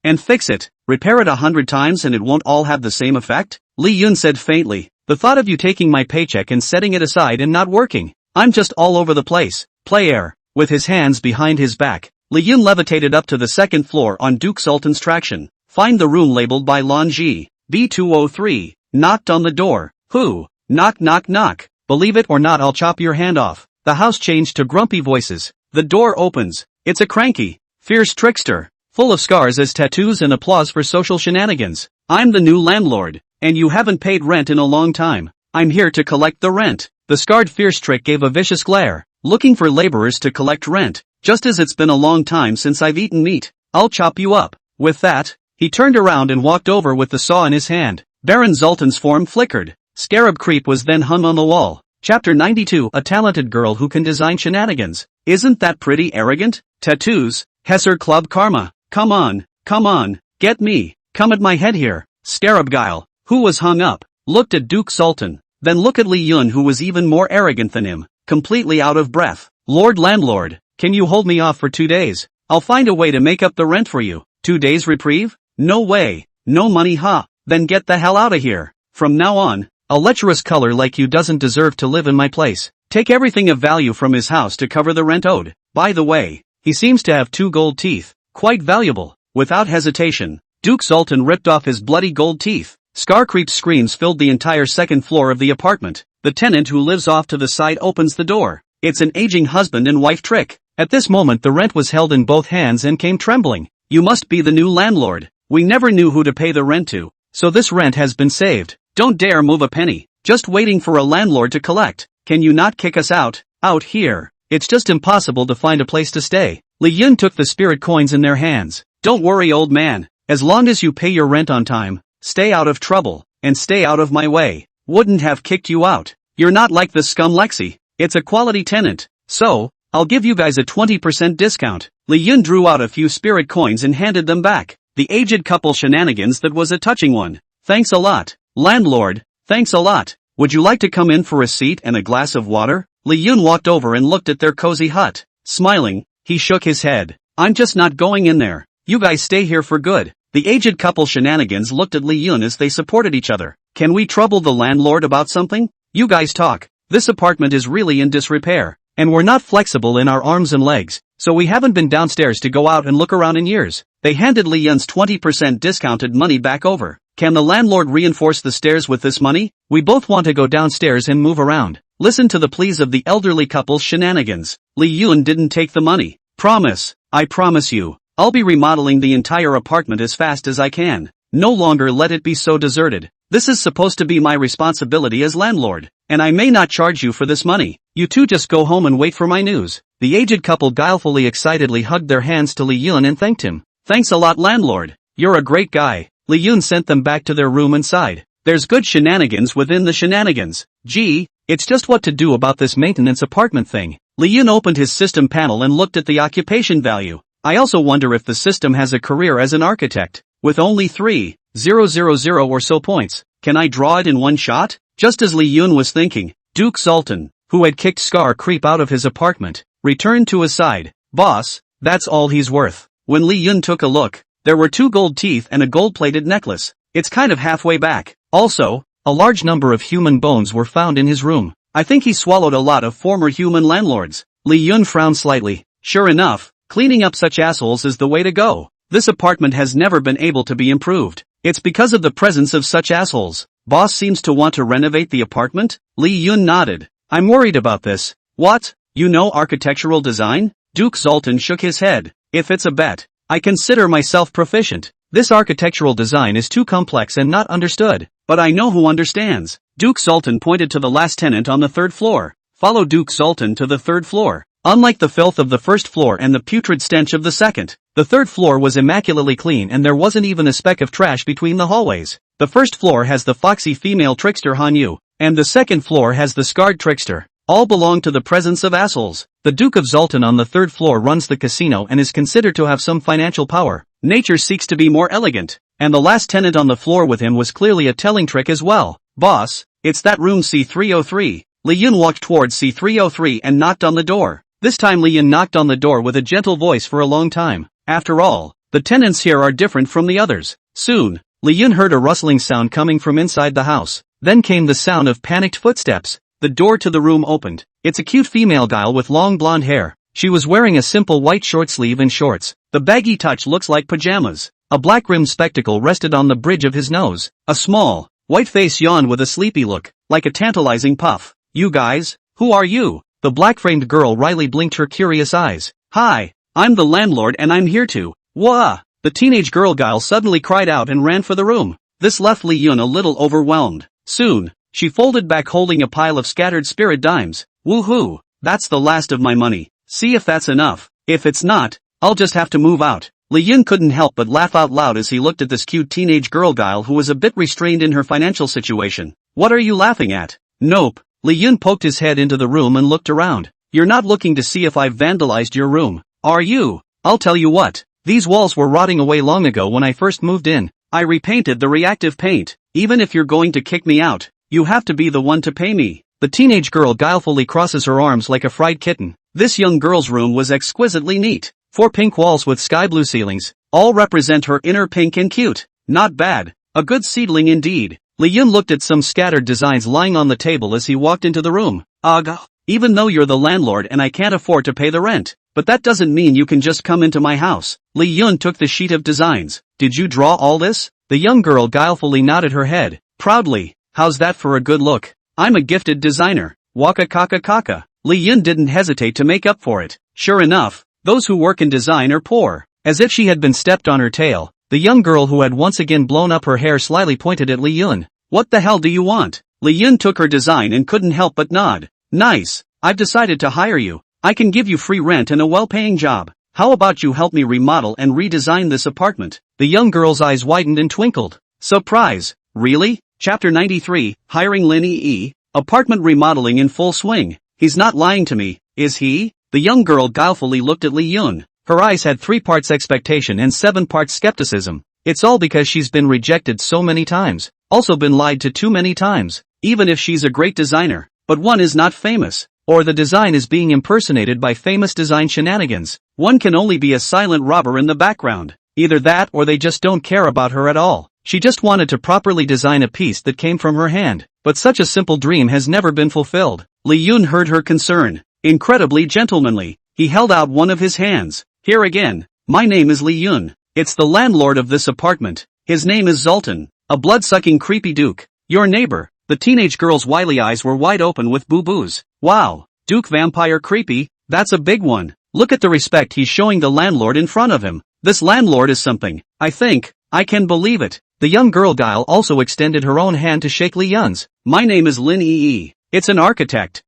And fix it. Repair it 100 times and it won't all have the same effect? Li Yun said faintly. The thought of you taking my paycheck and setting it aside and not working. I'm just all over the place. Player. With his hands behind his back, Li Yun levitated up to the second floor on Duke Sultan's traction. Find the room labeled by Lanji. B203. Knocked on the door. Who? Knock knock knock. Believe it or not, I'll chop your hand off. The house changed to grumpy voices. The door opens. It's a cranky, fierce trickster, full of scars as tattoos and applause for social shenanigans. I'm the new landlord, and you haven't paid rent in a long time. I'm here to collect the rent. The scarred fierce trick gave a vicious glare, looking for laborers to collect rent, just as it's been a long time since I've eaten meat. I'll chop you up. With that, he turned around and walked over with the saw in his hand. Baron Zoltan's form flickered. Scarab creep was then hung on the wall. Chapter 92. A talented girl who can design shenanigans. Isn't that pretty arrogant? Tattoos. Hesser Club Karma. Come on, get me. Come at my head here. Scarab Guile, who was hung up, looked at Duke Sultan. Then look at Li Yun, who was even more arrogant than him, completely out of breath. Lord Landlord, can you hold me off for 2 days? I'll find a way to make up the rent for you. 2 days reprieve? No way. No money, huh? Then get the hell out of here. From now on, a lecherous color like you doesn't deserve to live in my place. Take everything of value from his house to cover the rent owed. By the way, he seems to have 2 gold teeth. Quite valuable. Without hesitation, Duke Sultan ripped off his bloody gold teeth. Scar-creep's screams filled the entire second floor of the apartment. The tenant who lives off to the side opens the door. It's an aging husband and wife trick. At this moment the rent was held in both hands and came trembling. You must be the new landlord. We never knew who to pay the rent to, so this rent has been saved. Don't dare move a penny. Just waiting for a landlord to collect. Can you not kick us out? Out here. It's just impossible to find a place to stay. Li Yun took the spirit coins in their hands. Don't worry, old man. As long as you pay your rent on time, stay out of trouble, and stay out of my way. Wouldn't have kicked you out. You're not like the scum Lexi. It's a quality tenant. So, I'll give you guys a 20% discount. Li Yun drew out a few spirit coins and handed them back. The aged couple shenanigans, that was a touching one. Thanks a lot, landlord. Thanks a lot. Would you like to come in for a seat and a glass of water? Li Yun walked over and looked at their cozy hut. Smiling, he shook his head. I'm just not going in there. You guys stay here for good. The aged couple shenanigans looked at Li Yun as they supported each other. Can we trouble the landlord about something? You guys talk. This apartment is really in disrepair, and we're not flexible in our arms and legs, so we haven't been downstairs to go out and look around in years. They handed Li Yun's 20% discounted money back over. Can the landlord reinforce the stairs with this money? We both want to go downstairs and move around. Listen to the pleas of the elderly couple's shenanigans. Li Yun didn't take the money. Promise. I promise you. I'll be remodeling the entire apartment as fast as I can. No longer let it be so deserted. This is supposed to be my responsibility as landlord, and I may not charge you for this money. You two just go home and wait for my news. The aged couple guilefully excitedly hugged their hands to Li Yun and thanked him. Thanks a lot, landlord. You're a great guy. Li Yun sent them back to their room and sighed. There's good shenanigans within the shenanigans. Gee, it's just what to do about this maintenance apartment thing. Li Yun opened his system panel and looked at the occupation value. I also wonder if the system has a career as an architect. With only 3,000 or so points, can I draw it in one shot? Just as Li Yun was thinking, Duke Sultan, who had kicked Scar Creep out of his apartment, returned to his side. Boss, that's all he's worth. When Li Yun took a look, there were 2 gold teeth and a gold-plated necklace. It's kind of halfway back. Also, a large number of human bones were found in his room. I think he swallowed a lot of former human landlords. Li Yun frowned slightly. Sure enough, cleaning up such assholes is the way to go. This apartment has never been able to be improved. It's because of the presence of such assholes. Boss seems to want to renovate the apartment? Li Yun nodded. I'm worried about this. What? You know architectural design? Duke Zoltan shook his head. If it's a bet, I consider myself proficient. This architectural design is too complex and not understood. But I know who understands. Duke Zoltan pointed to the last tenant on the third floor. Follow Duke Zoltan to the third floor. Unlike the filth of the first floor and the putrid stench of the second, the third floor was immaculately clean and there wasn't even a speck of trash between the hallways. The first floor has the foxy female trickster Hanyu, and the second floor has the scarred trickster. All belong to the presence of assholes. The Duke of Zoltan on the third floor runs the casino and is considered to have some financial power. Nature seeks to be more elegant, and the last tenant on the floor with him was clearly a telling trick as well. Boss, it's that room C303. Li Yun walked towards C303 and knocked on the door. This time Li Yun knocked on the door with a gentle voice for a long time. After all, the tenants here are different from the others. Soon, Li Yun heard a rustling sound coming from inside the house. Then came the sound of panicked footsteps. The door to the room opened. It's a cute female gal with long blonde hair. She was wearing a simple white short sleeve and shorts. The baggy touch looks like pajamas. A black-rimmed spectacle rested on the bridge of his nose. A small, white face yawned with a sleepy look, like a tantalizing puff. You guys, who are you? The black-framed girl wryly blinked her curious eyes. Hi, I'm the landlord and I'm here to. Wah! The teenage girl gal suddenly cried out and ran for the room. This left Li Yun a little overwhelmed. Soon, she folded back holding a pile of scattered spirit dimes. Woohoo! That's the last of my money. See if that's enough. If it's not, I'll just have to move out. Li Yun couldn't help but laugh out loud as he looked at this cute teenage girl gal who was a bit restrained in her financial situation. What are you laughing at? Nope. Li Yun poked his head into the room and looked around. You're not looking to see if I've vandalized your room, are you? I'll tell you what. These walls were rotting away long ago when I first moved in. I repainted the reactive paint. Even if you're going to kick me out, you have to be the one to pay me. The teenage girl guilefully crosses her arms like a fried kitten. This young girl's room was exquisitely neat. 4 pink walls with sky blue ceilings, all represent her inner pink and cute. Not bad. A good seedling indeed. Li Yun looked at some scattered designs lying on the table as he walked into the room. Ugh. Even though you're the landlord and I can't afford to pay the rent, but that doesn't mean you can just come into my house. Li Yun took the sheet of designs. Did you draw all this? The young girl guilefully nodded her head. Proudly. How's that for a good look? I'm a gifted designer. Waka kaka kaka. Li Yun didn't hesitate to make up for it. Sure enough, those who work in design are poor. As if she had been stepped on her tail, the young girl who had once again blown up her hair slyly pointed at Li Yun. What the hell do you want? Li Yun took her design and couldn't help but nod. Nice. I've decided to hire you. I can give you free rent and a well-paying job. How about you help me remodel and redesign this apartment? The young girl's eyes widened and twinkled. Surprise. Really? Chapter 93, Hiring Lin Ee. Apartment remodeling in full swing. He's not lying to me, is he? The young girl guilefully looked at Li Yun. Her eyes had 3 parts expectation and 7 parts skepticism. It's all because she's been rejected so many times. Also been lied to too many times. Even if she's a great designer, but one is not famous, or the design is being impersonated by famous design shenanigans. One can only be a silent robber in the background. Either that or they just don't care about her at all. She just wanted to properly design a piece that came from her hand, but such a simple dream has never been fulfilled. Li Yun heard her concern. Incredibly gentlemanly, he held out one of his hands. Here again. My name is Li Yun. It's the landlord of this apartment. His name is Zoltan, a blood-sucking creepy duke. Your neighbor. The teenage girl's wily eyes were wide open with boo-boos. Wow, Duke Vampire creepy, that's a big one. Look at the respect he's showing the landlord in front of him. This landlord is something. I think, I can believe it. The young girl Guile also extended her own hand to shake Li Yun's. My name is Lin Ee. It's an architect.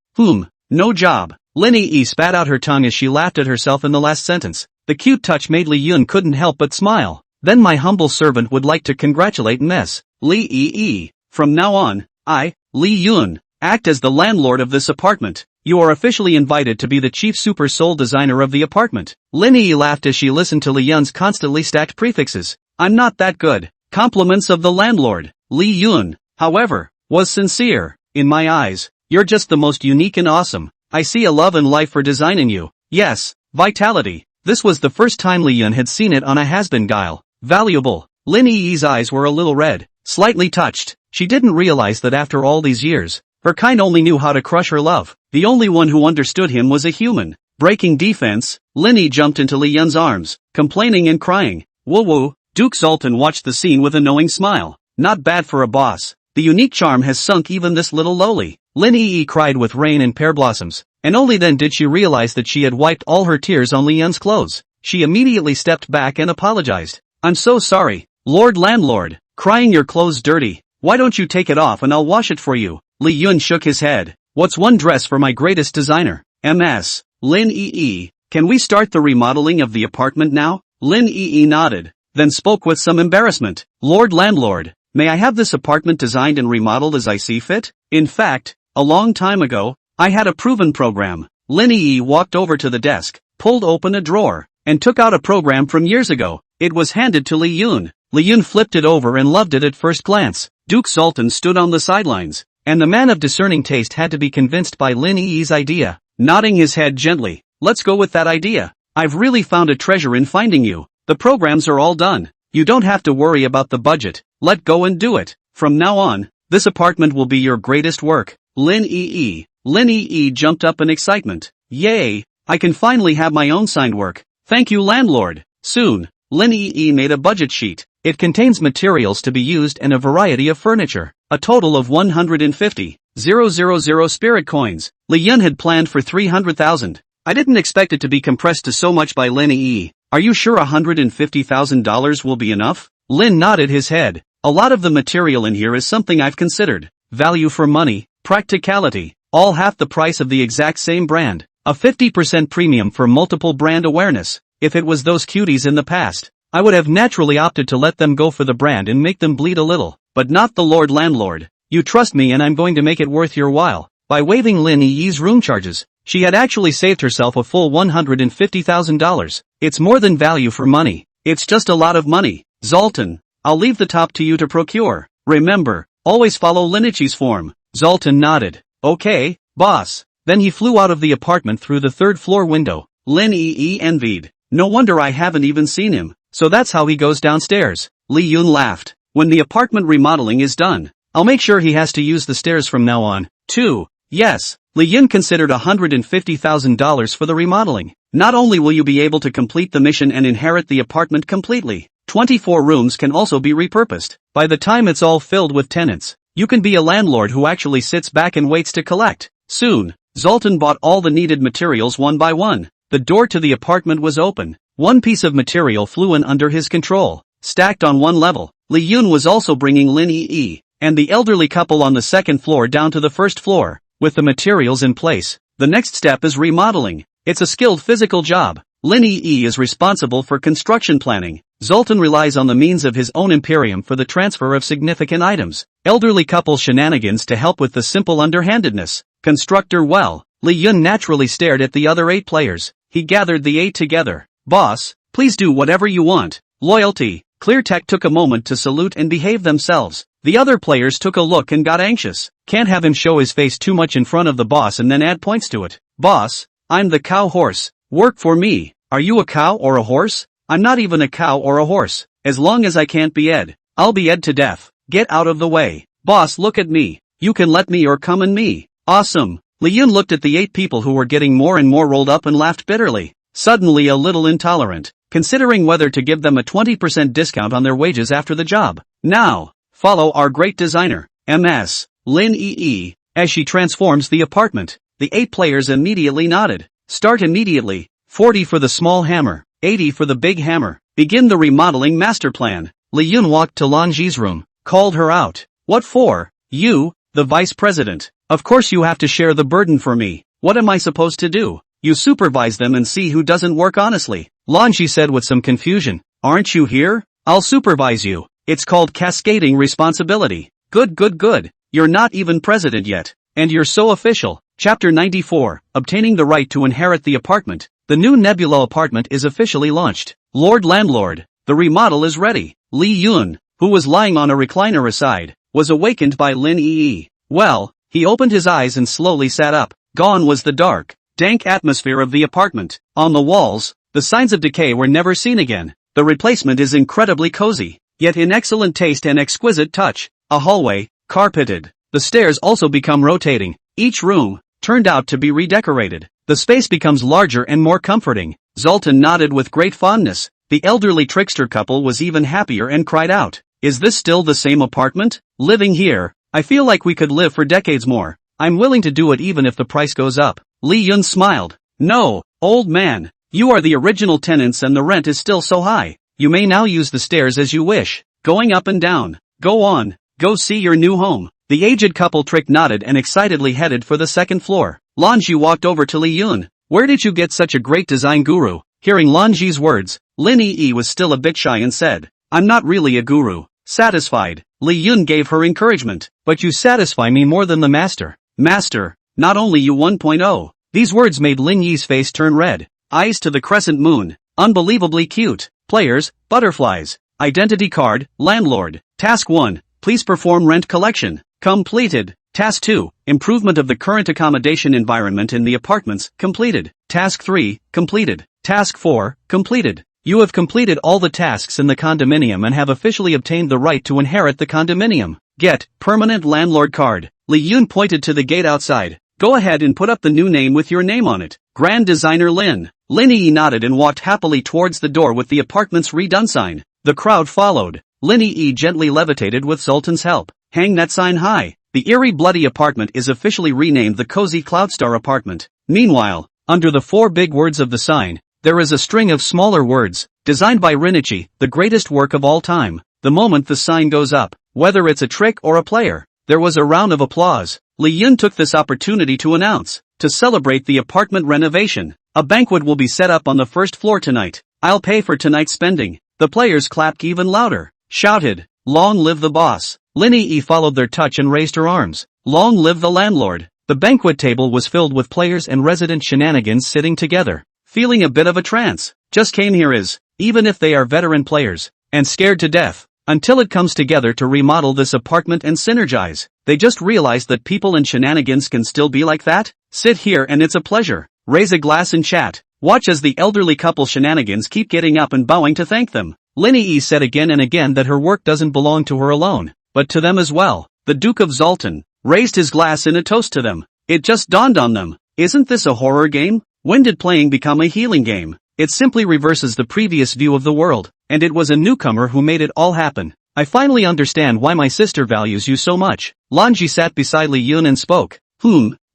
No job. Lin Ee spat out her tongue as she laughed at herself in the last sentence. The cute touch made Li Yun couldn't help but smile. Then my humble servant would like to congratulate Miss Li Ee. From now on, I, Li Yun, act as the landlord of this apartment. You are officially invited to be the chief super soul designer of the apartment. Lin Ee laughed as she listened to Li Yun's constantly stacked prefixes. I'm not that good. Compliments of the landlord. Li Yun, however, was sincere. In my eyes, you're just the most unique and awesome. I see a love and life for designing you. Yes, vitality. This was the first time Li Yun had seen it on a has-been Guile. Valuable. Lin Ee's eyes were a little red, slightly touched. She didn't realize that after all these years, her kind only knew how to crush her love. The only one who understood him was a human. Breaking defense, Lin Ee jumped into Li Yun's arms, complaining and crying. Woo-woo. Duke Zoltan watched the scene with a knowing smile. Not bad for a boss. The unique charm has sunk even this little lowly. Lin Yi cried with rain and pear blossoms, and only then did she realize that she had wiped all her tears on Li Yun's clothes. She immediately stepped back and apologized. I'm so sorry, Lord Landlord, crying your clothes dirty. Why don't you take it off and I'll wash it for you? Li Yun shook his head. What's one dress for my greatest designer? Ms. Lin Yi, can we start the remodeling of the apartment now? Lin Yi nodded, then spoke with some embarrassment. Lord Landlord, may I have this apartment designed and remodeled as I see fit? In fact, a long time ago, I had a proven program. Lin Yi walked over to the desk, pulled open a drawer, and took out a program from years ago. It was handed to Li Yun. Li Yun flipped it over and loved it at first glance. Duke Zoltan stood on the sidelines, and the man of discerning taste had to be convinced by Lin Yi's idea. Nodding his head gently, let's go with that idea. I've really found a treasure in finding you. The programs are all done. You don't have to worry about the budget. Let go and do it. From now on, this apartment will be your greatest work. Lin Yi jumped up in excitement. Yay, I can finally have my own signed work. Thank you, landlord. Soon, Lin Yi made a budget sheet. It contains materials to be used and a variety of furniture. A total of 150,000 spirit coins. Li Yun had planned for 300,000. I didn't expect it to be compressed to so much by Lin Yi. Are you sure $150,000 will be enough? Lin nodded his head. A lot of the material in here is something I've considered. Value for money, practicality, all half the price of the exact same brand. A 50% premium for multiple brand awareness. If it was those cuties in the past, I would have naturally opted to let them go for the brand and make them bleed a little. But not the Lord Landlord. You trust me and I'm going to make it worth your while. By waiving Lin Yi's room charges, she had actually saved herself a full $150,000. It's more than value for money. It's just a lot of money. Zoltan, I'll leave the top to you to procure. Remember, always follow Linichi's form. Zoltan nodded. Okay, boss. Then he flew out of the apartment through the third floor window. Lin Yi envied. No wonder I haven't even seen him. So that's how he goes downstairs. Li Yun laughed. When the apartment remodeling is done, I'll make sure he has to use the stairs from now on, too. Yes, Li Yun considered $150,000 for the remodeling. Not only will you be able to complete the mission and inherit the apartment completely, 24 rooms can also be repurposed. By the time it's all filled with tenants, you can be a landlord who actually sits back and waits to collect. Soon, Zoltan bought all the needed materials one by one. The door to the apartment was open. One piece of material flew in under his control. Stacked on one level, Li Yun was also bringing Lin Yi and the elderly couple on the second floor down to the first floor. With the materials in place, the next step is remodeling. It's a skilled physical job. Lin Yi is responsible for construction planning. Zoltan relies on the means of his own imperium for the transfer of significant items. Elderly couple shenanigans to help with the simple underhandedness. Constructor well. Li Yun naturally stared at the other 8 players. He gathered the 8 together. Boss, please do whatever you want. Loyalty. Cleartech took a moment to salute and behave themselves. The other players took a look and got anxious. Can't have him show his face too much in front of the boss and then add points to it. Boss, I'm the cow horse. Work for me. Are you a cow or a horse? I'm not even a cow or a horse. As long as I can't be Ed, I'll be Ed to death. Get out of the way. Boss, look at me. You can let me or come in me. Awesome. Li Yun looked at the 8 people who were getting more and more rolled up and laughed bitterly. Suddenly a little intolerant, considering whether to give them a 20% discount on their wages after the job. Now, follow our great designer, Ms. Lin Yi, as she transforms the apartment. The 8 players immediately nodded. Start immediately. 40 for the small hammer, 80 for the big hammer. Begin the remodeling master plan. Li Yun walked to Lan Ji's room, called her out. What for? You, the vice president. Of course you have to share the burden for me. What am I supposed to do? You supervise them and see who doesn't work honestly. Lan Ji said with some confusion. Aren't you here? I'll supervise you. It's called cascading responsibility. Good. You're not even president yet. And you're so official. Chapter 94, Obtaining the right to inherit the apartment. The new Nebula apartment is officially launched. Lord Landlord, the remodel is ready. Li Yun, who was lying on a recliner aside, was awakened by Lin Yi. Well, he opened his eyes and slowly sat up. Gone was the dark, dank atmosphere of the apartment. On the walls, the signs of decay were never seen again. The replacement is incredibly cozy, yet in excellent taste and exquisite touch. A hallway, carpeted. The stairs also become rotating. Each room turned out to be redecorated. The space becomes larger and more comforting. Zoltan nodded with great fondness. The elderly trickster couple was even happier and cried out, "Is this still the same apartment? Living here, I feel like we could live for decades more. I'm willing to do it even if the price goes up. Li Yun smiled. No, old man. You are the original tenants and the rent is still so high. You may now use the stairs as you wish, going up and down. Go on, go see your new home. The aged couple trick nodded and excitedly headed for the second floor. Lanji walked over to Li Yun. Where did you get such a great design guru? Hearing Lanji's words, Lin Yi was still a bit shy and said, I'm not really a guru. Satisfied, Li Yun gave her encouragement. But you satisfy me more than the master. Master, not only you 1.0. These words made Lin Yi's face turn red. Eyes to the crescent moon. Unbelievably cute. Players, butterflies. Identity card, landlord. Task 1, please perform rent collection. Completed. Task 2, improvement of the current accommodation environment in the apartments, completed. Task 3, completed. Task 4, completed. You have completed all the tasks in the condominium and have officially obtained the right to inherit the condominium. Get, permanent landlord card. Li Yun pointed to the gate outside. Go ahead and put up the new name with your name on it. Grand Designer Lin. Lin Yi nodded and walked happily towards the door with the apartment's redone sign. The crowd followed. Lin Yi gently levitated with Sultan's help. Hang that sign high. The Eerie Bloody apartment is officially renamed the Cozy Cloudstar apartment. Meanwhile, under the 4 big words of the sign, there is a string of smaller words, designed by Rinichi, the greatest work of all time. The moment the sign goes up, whether it's a trick or a player, there was a round of applause. Li Yun took this opportunity to announce, to celebrate the apartment renovation, a banquet will be set up on the first floor tonight. I'll pay for tonight's spending. The players clapped even louder, shouted, Long live the boss. Lin Yi followed their touch and raised her arms. Long live the landlord. The banquet table was filled with players and resident shenanigans sitting together, feeling a bit of a trance. Just came here is, even if they are veteran players, and scared to death, until it comes together to remodel this apartment and synergize. They just realized that people and shenanigans can still be like that. Sit here and it's a pleasure. Raise a glass and chat. Watch as the elderly couple shenanigans keep getting up and bowing to thank them. Lin Yi said again and again that her work doesn't belong to her alone, but to them as well. The Duke of Zoltan raised his glass in a toast to them. It just dawned on them. Isn't this a horror game? When did playing become a healing game? It simply reverses the previous view of the world, and it was a newcomer who made it all happen. I finally understand why my sister values you so much. Lanji sat beside Li Yun and spoke.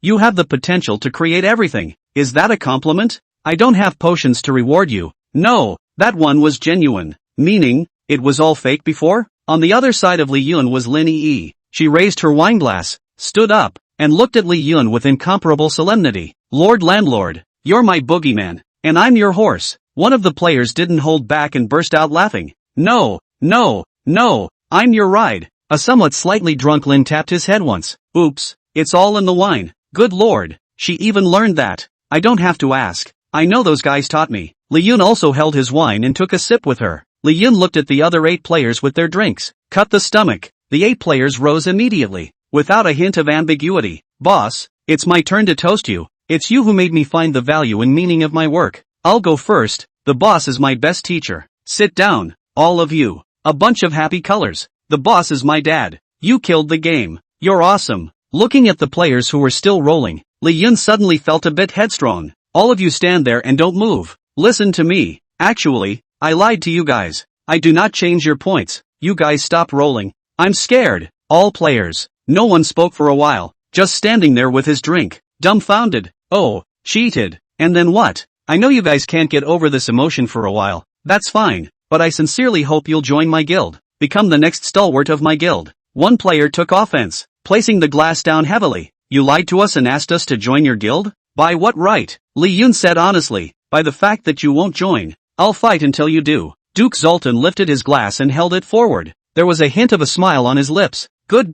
You have the potential to create everything. Is that a compliment? I don't have potions to reward you. No, that one was genuine. Meaning, it was all fake before? On the other side of Li Yun was Lin Yi. She raised her wineglass, stood up, and looked at Li Yun with incomparable solemnity. Lord Landlord, you're my boogeyman, and I'm your horse. One of the players didn't hold back and burst out laughing. No, I'm your ride. A somewhat slightly drunk Lin tapped his head once. Oops, it's all in the wine. Good lord, she even learned that. I don't have to ask. I know those guys taught me. Li Yun also held his wine and took a sip with her. Li Yun looked at the other 8 players with their drinks. Cut the stomach. The 8 players rose immediately, without a hint of ambiguity. Boss, it's my turn to toast you. It's you who made me find the value and meaning of my work. I'll go first. The boss is my best teacher. Sit down, all of you. A bunch of happy colors. The boss is my dad. You killed the game. You're awesome. Looking at the players who were still rolling, Li Yun suddenly felt a bit headstrong. All of you stand there and don't move. Listen to me. Actually, I lied to you guys. I do not change your points. You guys stop rolling. I'm scared. All players. No one spoke for a while, just standing there with his drink, dumbfounded. Oh, cheated. And then what? I know you guys can't get over this emotion for a while. That's fine, but I sincerely hope you'll join my guild. Become the next stalwart of my guild. One player took offense, placing the glass down heavily. You lied to us and asked us to join your guild? By what right? Li Yun said honestly. By the fact that you won't join. I'll fight until you do. Duke Zoltan lifted his glass and held it forward. There was a hint of a smile on his lips. Good.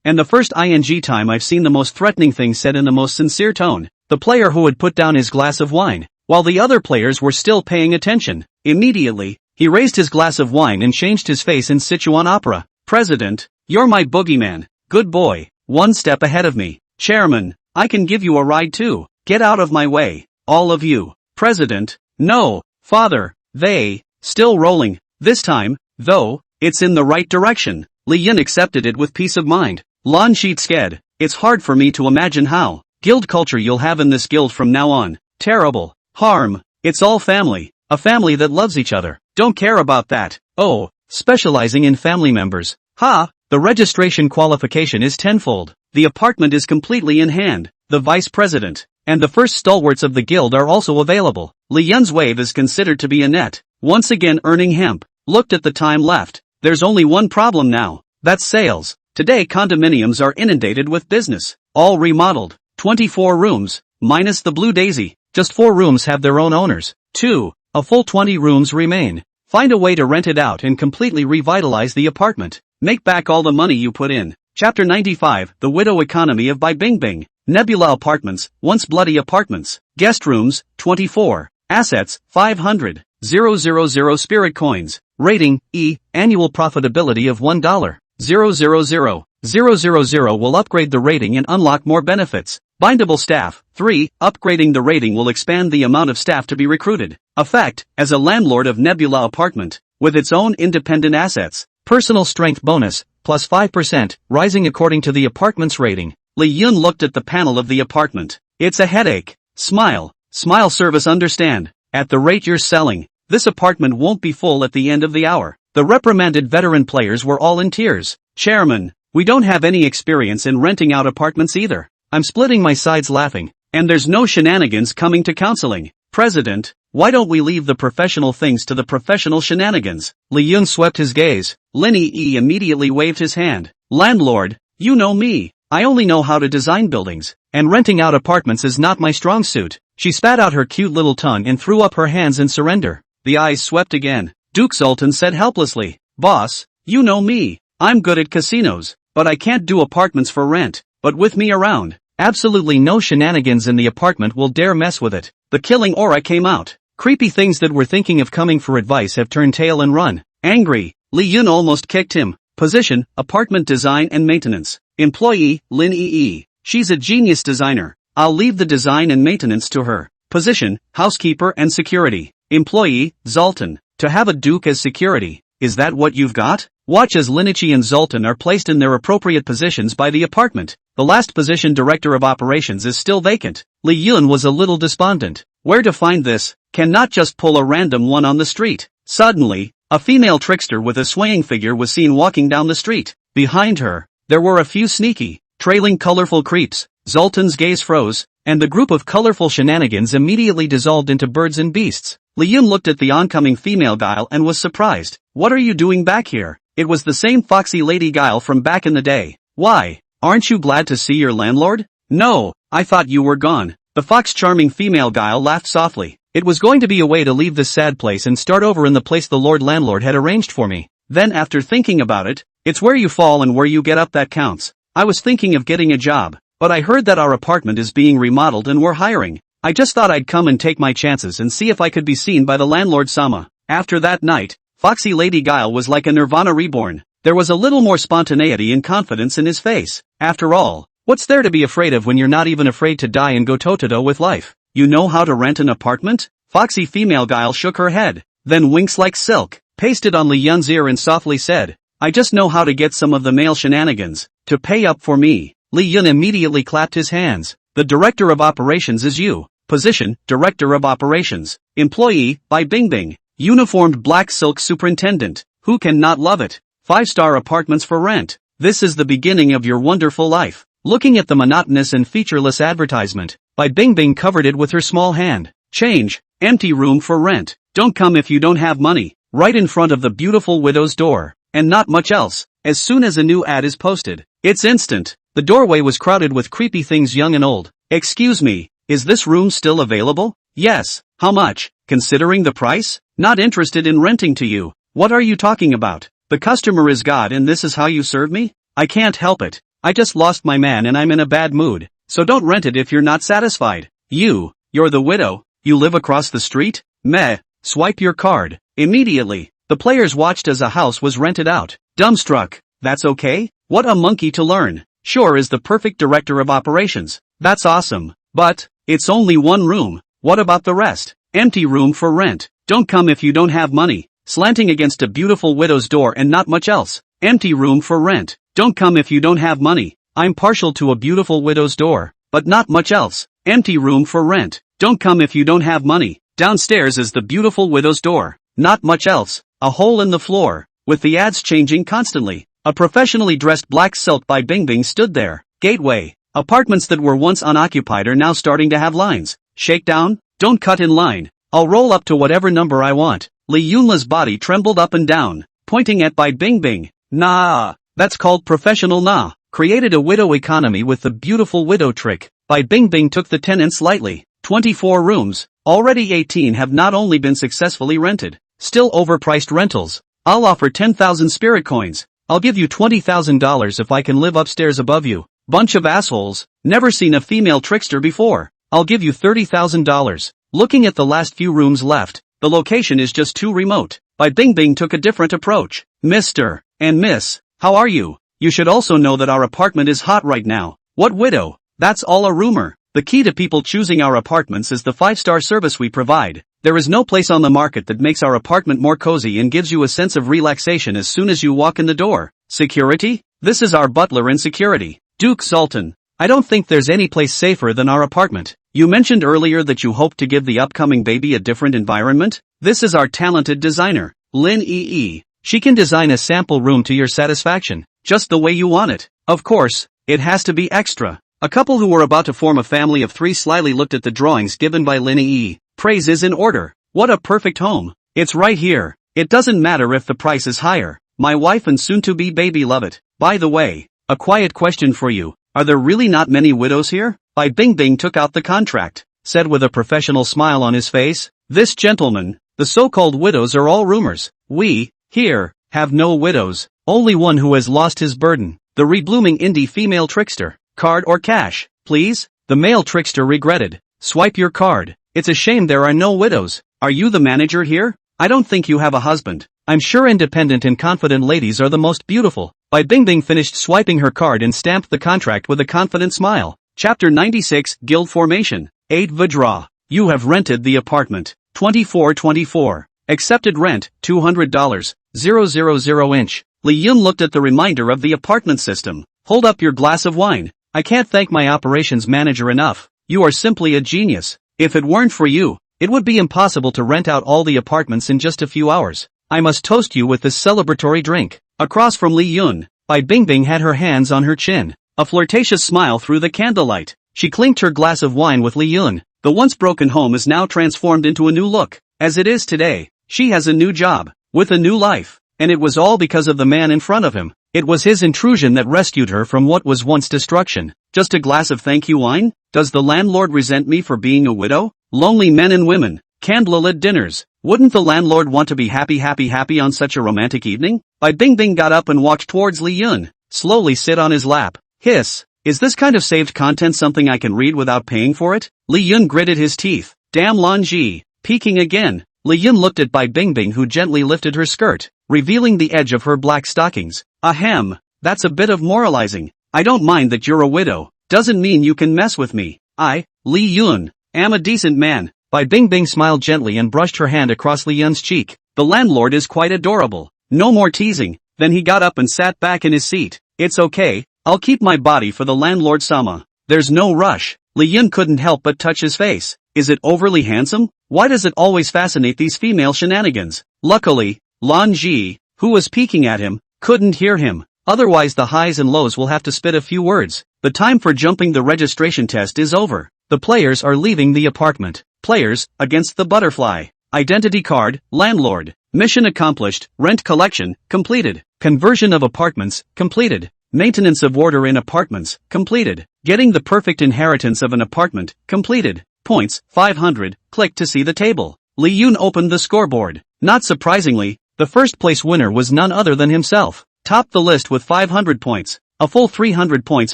And the first ing time I've seen the most threatening thing said in the most sincere tone. The player who had put down his glass of wine, while the other players were still paying attention. Immediately, he raised his glass of wine and changed his face in Sichuan opera. President, you're my boogeyman. Good boy. One step ahead of me. Chairman, I can give you a ride too. Get out of my way. All of you. President, no. Father, they, still rolling. This time, though, it's in the right direction. Li Yun accepted it with peace of mind. Lan Shitsked, it's hard for me to imagine how. Guild culture you'll have in this guild from now on. Terrible. Harm. It's all family. A family that loves each other. Don't care about that. Oh, specializing in family members. Ha, The registration qualification is tenfold. The apartment is completely in hand. The vice president and the first stalwarts of the guild are also available. Li Yun's wave is considered to be a net. Once again earning hemp. Looked at the time left. There's only one problem now. That's sales. Today condominiums are inundated with business. All remodeled. 24 rooms. Minus the Blue Daisy. Just 4 rooms have their own owners. 2. A full 20 rooms remain. Find a way to rent it out and completely revitalize the apartment. Make back all the money you put in. Chapter 95, The Widow Economy of Bai Bingbing. Nebula Apartments, once bloody apartments. Guest rooms, 24. Assets, 500. 000 spirit coins. Rating, E. Annual profitability of $1. 000 will upgrade the rating and unlock more benefits. Bindable staff, 3. Upgrading the rating will expand the amount of staff to be recruited. Effect, as a landlord of Nebula Apartment, with its own independent assets. Personal strength bonus, plus 5%, rising according to the apartment's rating. Li Yun looked at the panel of the apartment. It's a headache. Smile. Smile service understand. At the rate you're selling, this apartment won't be full at the end of the hour. The reprimanded veteran players were all in tears. Chairman, we don't have any experience in renting out apartments either. I'm splitting my sides laughing. And there's no shenanigans coming to counseling. President, why don't we leave the professional things to the professional shenanigans? Li Yun swept his gaze. Lin Yi immediately waved his hand. Landlord, you know me. I only know how to design buildings, and renting out apartments is not my strong suit. She spat out her cute little tongue and threw up her hands in surrender. The eyes swept again. Duke Sultan said helplessly, Boss, you know me. I'm good at casinos, but I can't do apartments for rent. But with me around, absolutely no shenanigans in the apartment will dare mess with it. The killing aura came out. Creepy things that were thinking of coming for advice have turned tail and run. Angry, Li Yun almost kicked him. Position, apartment design and maintenance. Employee, Lin Yi. She's a genius designer. I'll leave the design and maintenance to her. Position, housekeeper and security. Employee, Zoltan. To have a duke as security. Is that what you've got? Watch as Linichi and Zoltan are placed in their appropriate positions by the apartment. The last position, director of operations, is still vacant. Li Yun was a little despondent. Where to find this? Cannot just pull a random one on the street. Suddenly, a female trickster with a swaying figure was seen walking down the street. Behind her, there were a few sneaky, trailing colorful creeps. Zoltan's gaze froze, and the group of colorful shenanigans immediately dissolved into birds and beasts. Li Yun looked at the oncoming female Guile and was surprised. What are you doing back here? It was the same foxy lady Guile from back in the day. Why, aren't you glad to see your landlord? No, I thought you were gone. The fox charming female Guile laughed softly. It was going to be a way to leave this sad place and start over in the place the Lord Landlord had arranged for me. Then after thinking about it, it's where you fall and where you get up that counts. I was thinking of getting a job, but I heard that our apartment is being remodeled and we're hiring. I just thought I'd come and take my chances and see if I could be seen by the landlord Sama. After that night, Foxy Lady Guile was like a Nirvana reborn. There was a little more spontaneity and confidence in his face. After all, what's there to be afraid of when you're not even afraid to die and go toe-to-toe with life? You know how to rent an apartment? Foxy female Guile shook her head, then winks like silk, pasted on Li Yun's ear and softly said, I just know how to get some of the male shenanigans to pay up for me. Li Yun immediately clapped his hands. The director of operations is you. Position, director of operations. Employee, Bai Bingbing. Uniformed black silk superintendent. Who can not love it? 5-star apartments for rent. This is the beginning of your wonderful life. Looking at the monotonous and featureless advertisement, Bai Bingbing covered it with her small hand. Change, empty room for rent. Don't come if you don't have money. Right in front of the beautiful widow's door. And not much else. As soon as a new ad is posted, it's instant. The doorway was crowded with creepy things young and old. Excuse me, is this room still available? Yes. How much? Considering the price? Not interested in renting to you. What are you talking about? The customer is God and this is how you serve me? I can't help it. I just lost my man and I'm in a bad mood. So don't rent it if you're not satisfied. You're the widow. You live across the street? Meh. Swipe your card. Immediately, the players watched as a house was rented out. Dumbstruck. That's okay? What a monkey to learn. Sure is the perfect director of operations. That's awesome. But, it's only one room. What about the rest? Empty room for rent. Don't come if you don't have money. Slanting against a beautiful widow's door and not much else. Empty room for rent. Don't come if you don't have money. I'm partial to a beautiful widow's door, but not much else. Empty room for rent. Don't come if you don't have money. Downstairs is the beautiful widow's door. Not much else. A hole in the floor. With the ads changing constantly. A professionally dressed black silk by Bingbing stood there. Gateway. Apartments that were once unoccupied are now starting to have lines. Shakedown? Don't cut in line. I'll roll up to whatever number I want. Lee Yunla's body trembled up and down, pointing at Bai Bingbing. Nah. That's called professional nah. Created a widow economy with the beautiful widow trick. Bai Bingbing took the tenants lightly. 24 rooms. Already 18 have not only been successfully rented. Still overpriced rentals. I'll offer 10,000 spirit coins. I'll give you $20,000 if I can live upstairs above you. Bunch of assholes. Never seen a female trickster before. I'll give you $30,000. Looking at the last few rooms left, the location is just too remote. Bai Bingbing took a different approach. Mr. and Miss, how are you? You should also know that our apartment is hot right now. What widow? That's all a rumor. The key to people choosing our apartments is the 5-star service we provide. There is no place on the market that makes our apartment more cozy and gives you a sense of relaxation as soon as you walk in the door. Security? This is our butler and security. Duke Sultan. I don't think there's any place safer than our apartment. You mentioned earlier that you hope to give the upcoming baby a different environment? This is our talented designer, Lin Ee. She can design a sample room to your satisfaction, just the way you want it. Of course, it has to be extra. A couple who were about to form a family of 3 slyly looked at the drawings given by Lin Ee. Praise is in order. What a perfect home. It's right here. It doesn't matter if the price is higher. My wife and soon-to-be baby love it. By the way, a quiet question for you. Are there really not many widows here? Bai Bingbing took out the contract, said with a professional smile on his face. This gentleman, the so-called widows are all rumors. We, here, have no widows. Only one who has lost his burden. The reblooming indie female trickster. Card or cash, please? The male trickster regretted. Swipe your card. It's a shame there are no widows. Are you the manager here? I don't think you have a husband. I'm sure independent and confident ladies are the most beautiful. Bai Bingbing finished swiping her card and stamped the contract with a confident smile. Chapter 96, Guild Formation. 8 Vajra. You have rented the apartment. 2424. Accepted rent, $200. 000 inch. Li Yun looked at the reminder of the apartment system. Hold up your glass of wine. I can't thank my operations manager enough. You are simply a genius. If it weren't for you, it would be impossible to rent out all the apartments in just a few hours. I must toast you with this celebratory drink. Across from Li Yun, Bai Bingbing had her hands on her chin. A flirtatious smile through the candlelight. She clinked her glass of wine with Li Yun. The once broken home is now transformed into a new look. As it is today, she has a new job, with a new life. And it was all because of the man in front of him. It was his intrusion that rescued her from what was once destruction. Just a glass of thank you wine? Does the landlord resent me for being a widow? Lonely men and women. Candlelit dinners. Wouldn't the landlord want to be happy on such a romantic evening? Bai Bingbing got up and walked towards Li Yun. Slowly sit on his lap. Hiss. Is this kind of saved content something I can read without paying for it? Li Yun gritted his teeth. Damn Lanji. Peeking again. Li Yun looked at Bai Bingbing who gently lifted her skirt, revealing the edge of her black stockings. Ahem. That's a bit of moralizing. I don't mind that you're a widow. Doesn't mean you can mess with me. I, Li Yun, am a decent man. Bai Bingbing smiled gently and brushed her hand across Li Yun's cheek. The landlord is quite adorable. No more teasing. Then he got up and sat back in his seat. It's okay. I'll keep my body for the landlord Sama. There's no rush. Li Yun couldn't help but touch his face. Is it overly handsome? Why does it always fascinate these female shenanigans? Luckily, Lan Ji, who was peeking at him, couldn't hear him. Otherwise the highs and lows will have to spit a few words. The time for jumping the registration test is over. The players are leaving the apartment. Players, against the butterfly. Identity card, landlord. Mission accomplished, rent collection, completed. Conversion of apartments, completed. Maintenance of order in apartments, completed. Getting the perfect inheritance of an apartment, completed. Points, 500, click to see the table. Li Yun opened the scoreboard. Not surprisingly, the first place winner was none other than himself. Topped the list with 500 points, a full 300 points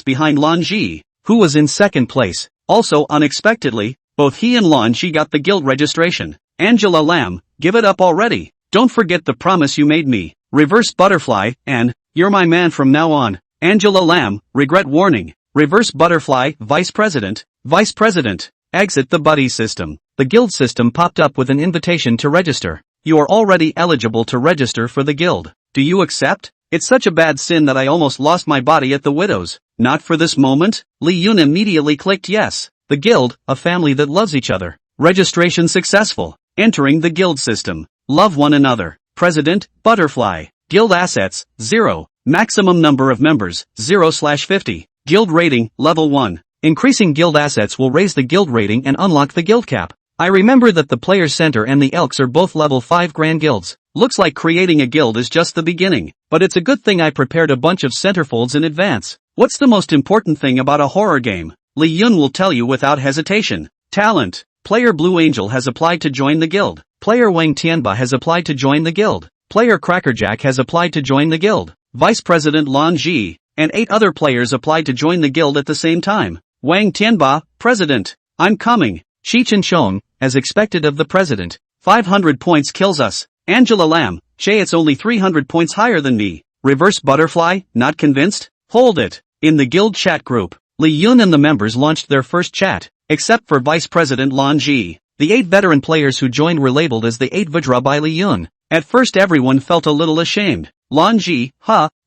behind Lan Ji, who was in second place. Also unexpectedly, both he and Lan Ji got the guild registration. Angela Lam, give it up already. Don't forget the promise you made me. Reverse butterfly, and, you're my man from now on. Angela Lam, regret warning. Reverse butterfly, vice president. Exit the buddy system. The guild system popped up with an invitation to register. You are already eligible to register for the guild. Do you accept? It's such a bad sin that I almost lost my body at the widow's. Not for this moment? Li Yun immediately clicked yes. The guild, a family that loves each other. Registration successful. Entering the guild system. Love one another. President, butterfly. Guild assets, 0. Maximum number of members, 0/50. Guild rating, level 1. Increasing guild assets will raise the guild rating and unlock the guild cap. I remember that the Players Center and the Elks are both level 5 grand guilds. Looks like creating a guild is just the beginning, but it's a good thing I prepared a bunch of centerfolds in advance. What's the most important thing about a horror game? Lee Yun will tell you without hesitation. Talent. Player Blue Angel has applied to join the guild. Player Wang Tianba has applied to join the guild. Player Crackerjack has applied to join the guild. Vice President Lan Ji and 8 other players applied to join the guild at the same time. Wang Tianba, President. I'm coming. Shi Chenshong, as expected of the President. 500 points kills us. Angela Lam, Shay, it's only 300 points higher than me. Reverse Butterfly, not convinced? Hold it. In the guild chat group, Lee Yun and the members launched their first chat, except for Vice President Lan Ji. The 8 veteran players who joined were labeled as the 8 Vajra by Lee Yun. At first everyone felt a little ashamed. Lan Ji,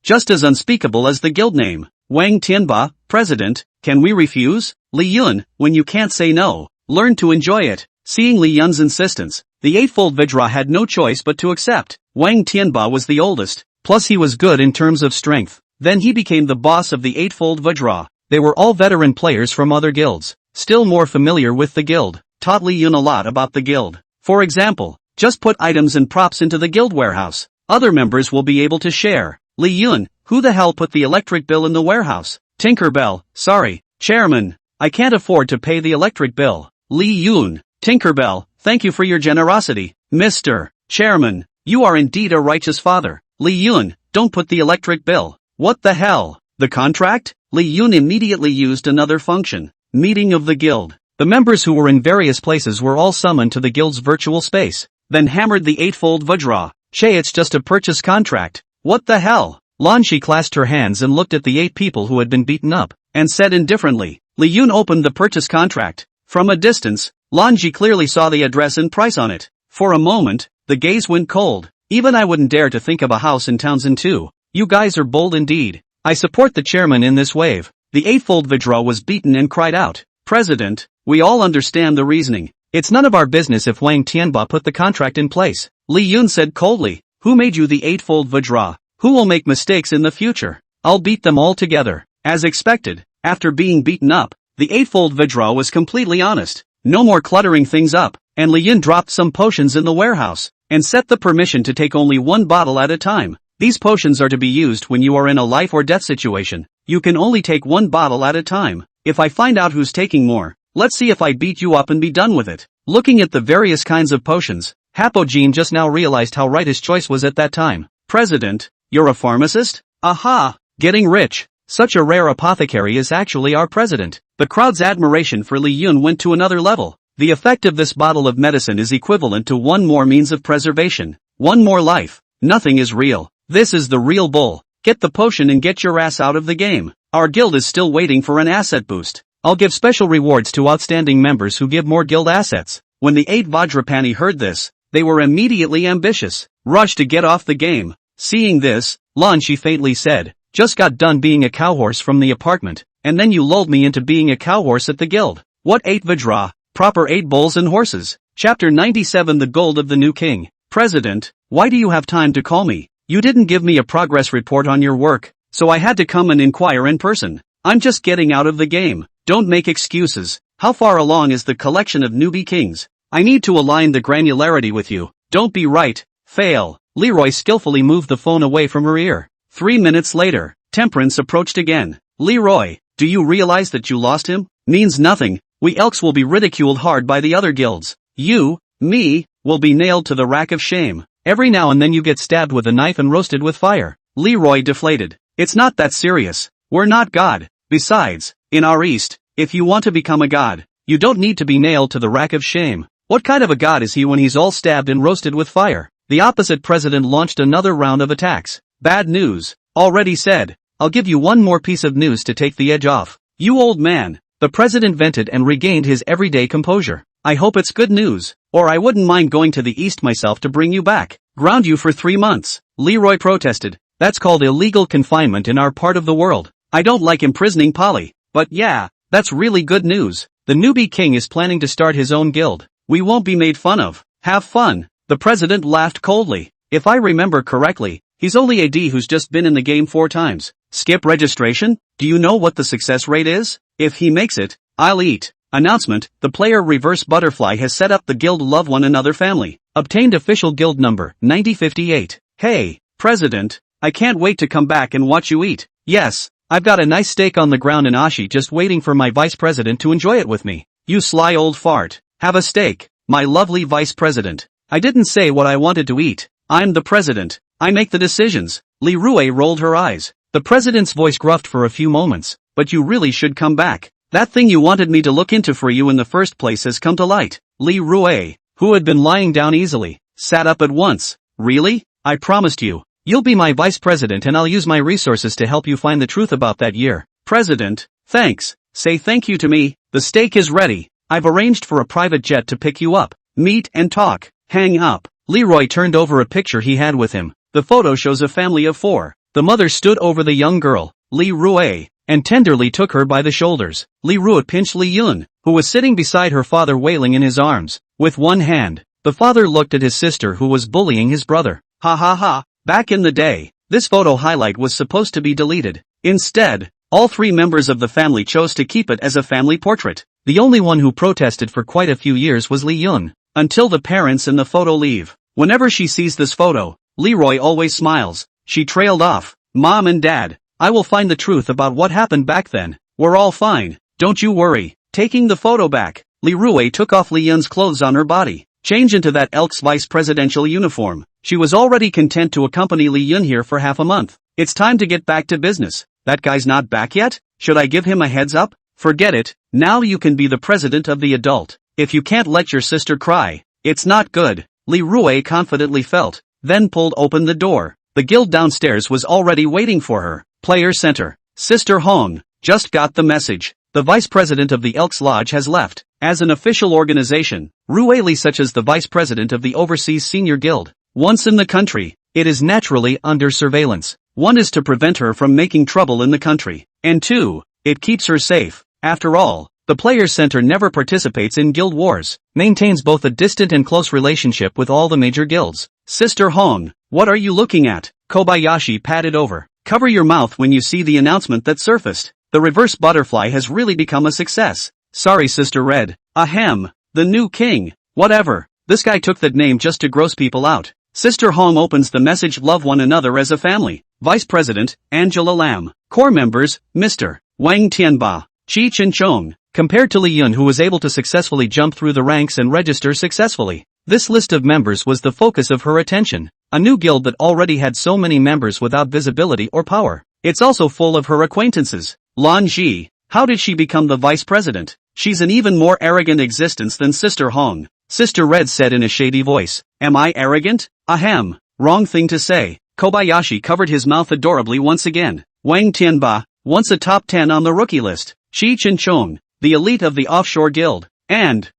just as unspeakable as the guild name. Wang Tianba, President, can we refuse? Lee Yun, when you can't say no, learn to enjoy it. Seeing Lee Yun's insistence, the Eightfold Vajra had no choice but to accept. Wang Tianba was the oldest, plus he was good in terms of strength. Then he became the boss of the Eightfold Vajra. They were all veteran players from other guilds, still more familiar with the guild, taught Lee Yun a lot about the guild. For example, just put items and props into the guild warehouse. Other members will be able to share. Lee Yun, who the hell put the electric bill in the warehouse? Tinkerbell, sorry, Chairman, I can't afford to pay the electric bill. Lee Yun, Tinkerbell, thank you for your generosity. Mr. Chairman, you are indeed a righteous father. Lee Yun, don't put the electric bill. What the hell? The contract? Lee Yun immediately used another function. Meeting of the guild. The members who were in various places were all summoned to the guild's virtual space, then hammered the Eightfold Vajra. Shay, it's just a purchase contract. What the hell? Lan Shi clasped her hands and looked at the 8 people who had been beaten up, and said indifferently. Lee Yun opened the purchase contract. From a distance, Lan Ji clearly saw the address and price on it. For a moment, the gaze went cold. Even I wouldn't dare to think of a house in Townsend too. You guys are bold indeed. I support the chairman in this wave. The Eightfold Vajra was beaten and cried out. President, we all understand the reasoning. It's none of our business if Wang Tianba put the contract in place. Lee Yun said coldly. Who made you the Eightfold Vajra? Who will make mistakes in the future? I'll beat them all together. As expected, after being beaten up, the Eightfold Vajra was completely honest. No more cluttering things up, and Lee Yun dropped some potions in the warehouse, and set the permission to take only 1 bottle at a time. These potions are to be used when you are in a life or death situation. You can only take 1 bottle at a time. If I find out who's taking more, let's see if I beat you up and be done with it. Looking at the various kinds of potions, Hapogene just now realized how right his choice was at that time. President, you're a pharmacist? Aha! Getting rich. Such a rare apothecary is actually our president. The crowd's admiration for Lee Yun went to another level. The effect of this bottle of medicine is equivalent to 1 more means of preservation. 1 more life. Nothing is real. This is the real bull. Get the potion and get your ass out of the game. Our guild is still waiting for an asset boost. I'll give special rewards to outstanding members who give more guild assets. When the 8 Vajrapani heard this, they were immediately ambitious, rushed to get off the game. Seeing this, Lan Shi faintly said, just got done being a cowhorse from the apartment, and then you lulled me into being a cowhorse at the guild. What 8 Vajra? Proper 8 bulls and horses. Chapter 97 The Gold of the New King. President, why do you have time to call me? You didn't give me a progress report on your work, so I had to come and inquire in person. I'm just getting out of the game. Don't make excuses. How far along is the collection of newbie kings? I need to align the granularity with you. Don't be right. Fail. Leroy skillfully moved the phone away from her ear. 3 minutes later, Temperance approached again. Leroy, do you realize that you lost him? Means nothing. We Elks will be ridiculed hard by the other guilds. You, me, will be nailed to the rack of shame. Every now and then you get stabbed with a knife and roasted with fire. Leroy deflated. It's not that serious. We're not God. Besides, in our East, if you want to become a god, you don't need to be nailed to the rack of shame. What kind of a god is he when he's all stabbed and roasted with fire? The opposite president launched another round of attacks. Bad news. Already said. I'll give you 1 more piece of news to take the edge off. You old man. The president vented and regained his everyday composure. I hope it's good news, or I wouldn't mind going to the East myself to bring you back. Ground you for 3 months. Leroy protested. That's called illegal confinement in our part of the world. I don't like imprisoning Polly, but yeah, that's really good news. The newbie king is planning to start his own guild. We won't be made fun of. Have fun. The president laughed coldly. If I remember correctly, He's only a D who's just been in the game 4 times. Skip registration? Do you know what the success rate is? If he makes it, I'll eat. Announcement, the player Reverse Butterfly has set up the guild Love One Another family. Obtained official guild number, 9058. Hey, President, I can't wait to come back and watch you eat. Yes, I've got a nice steak on the ground in Ashi just waiting for my Vice President to enjoy it with me. You sly old fart. Have a steak, my lovely Vice President. I didn't say what I wanted to eat. I'm the President. I make the decisions. Li Rue rolled her eyes. The President's voice gruffed for a few moments. But you really should come back. That thing you wanted me to look into for you in the first place has come to light. Li Rue, who had been lying down easily, sat up at once. Really? I promised you. You'll be my Vice President and I'll use my resources to help you find the truth about that year. President, thanks. Say thank you to me. The steak is ready. I've arranged for a private jet to pick you up. Meet and talk. Hang up. Leroy turned over a picture he had with him. The photo shows a family of 4. The mother stood over the young girl, Li Rue, and tenderly took her by the shoulders. Li Rue pinched Li Yun, who was sitting beside her father wailing in his arms. With one hand, the father looked at his sister who was bullying his brother. Ha ha ha. Back in the day, this photo highlight was supposed to be deleted. Instead, all 3 members of the family chose to keep it as a family portrait. The only one who protested for quite a few years was Li Yun. Until the parents in the photo leave. Whenever she sees this photo, Leroy always smiles. She trailed off. Mom and Dad, I will find the truth about what happened back then. We're all fine. Don't you worry. Taking the photo back, Leroy took off Li Yun's clothes on her body. Change into that Elk's vice presidential uniform. She was already content to accompany Li Yun here for half a month. It's time to get back to business. That guy's not back yet? Should I give him a heads up? Forget it. Now you can be the president of the adult. If you can't let your sister cry, it's not good. Li Rue confidently felt, then pulled open the door. The guild downstairs was already waiting for her. Player Center. Sister Hong, just got the message. The vice president of the Elks Lodge has left. As an official organization, Rueli such as the vice president of the Overseas Senior Guild. Once in the country, it is naturally under surveillance. 1 is to prevent her from making trouble in the country. And 2, it keeps her safe. After all, the Players Center never participates in guild wars, maintains both a distant and close relationship with all the major guilds. Sister Hong, what are you looking at? Kobayashi patted over. Cover your mouth when you see the announcement that surfaced. The reverse butterfly has really become a success. Sorry Sister Red. Ahem. The new king. Whatever. This guy took that name just to gross people out. Sister Hong opens the message love one another as a family. Vice President, Angela Lam. Core members, Mr. Wang Tianba. Chi Chen Chong. Compared to Li Yun who was able to successfully jump through the ranks and register successfully. This list of members was the focus of her attention. A new guild that already had so many members without visibility or power. It's also full of her acquaintances. Lan Ji. How did she become the vice president? She's an even more arrogant existence than Sister Hong. Sister Red said in a shady voice. Am I arrogant? Ahem. Wrong thing to say. Kobayashi covered his mouth adorably once again. Wang Tianba, once a top 10 on the rookie list. Chi Chen Chong, the elite of the offshore guild. And,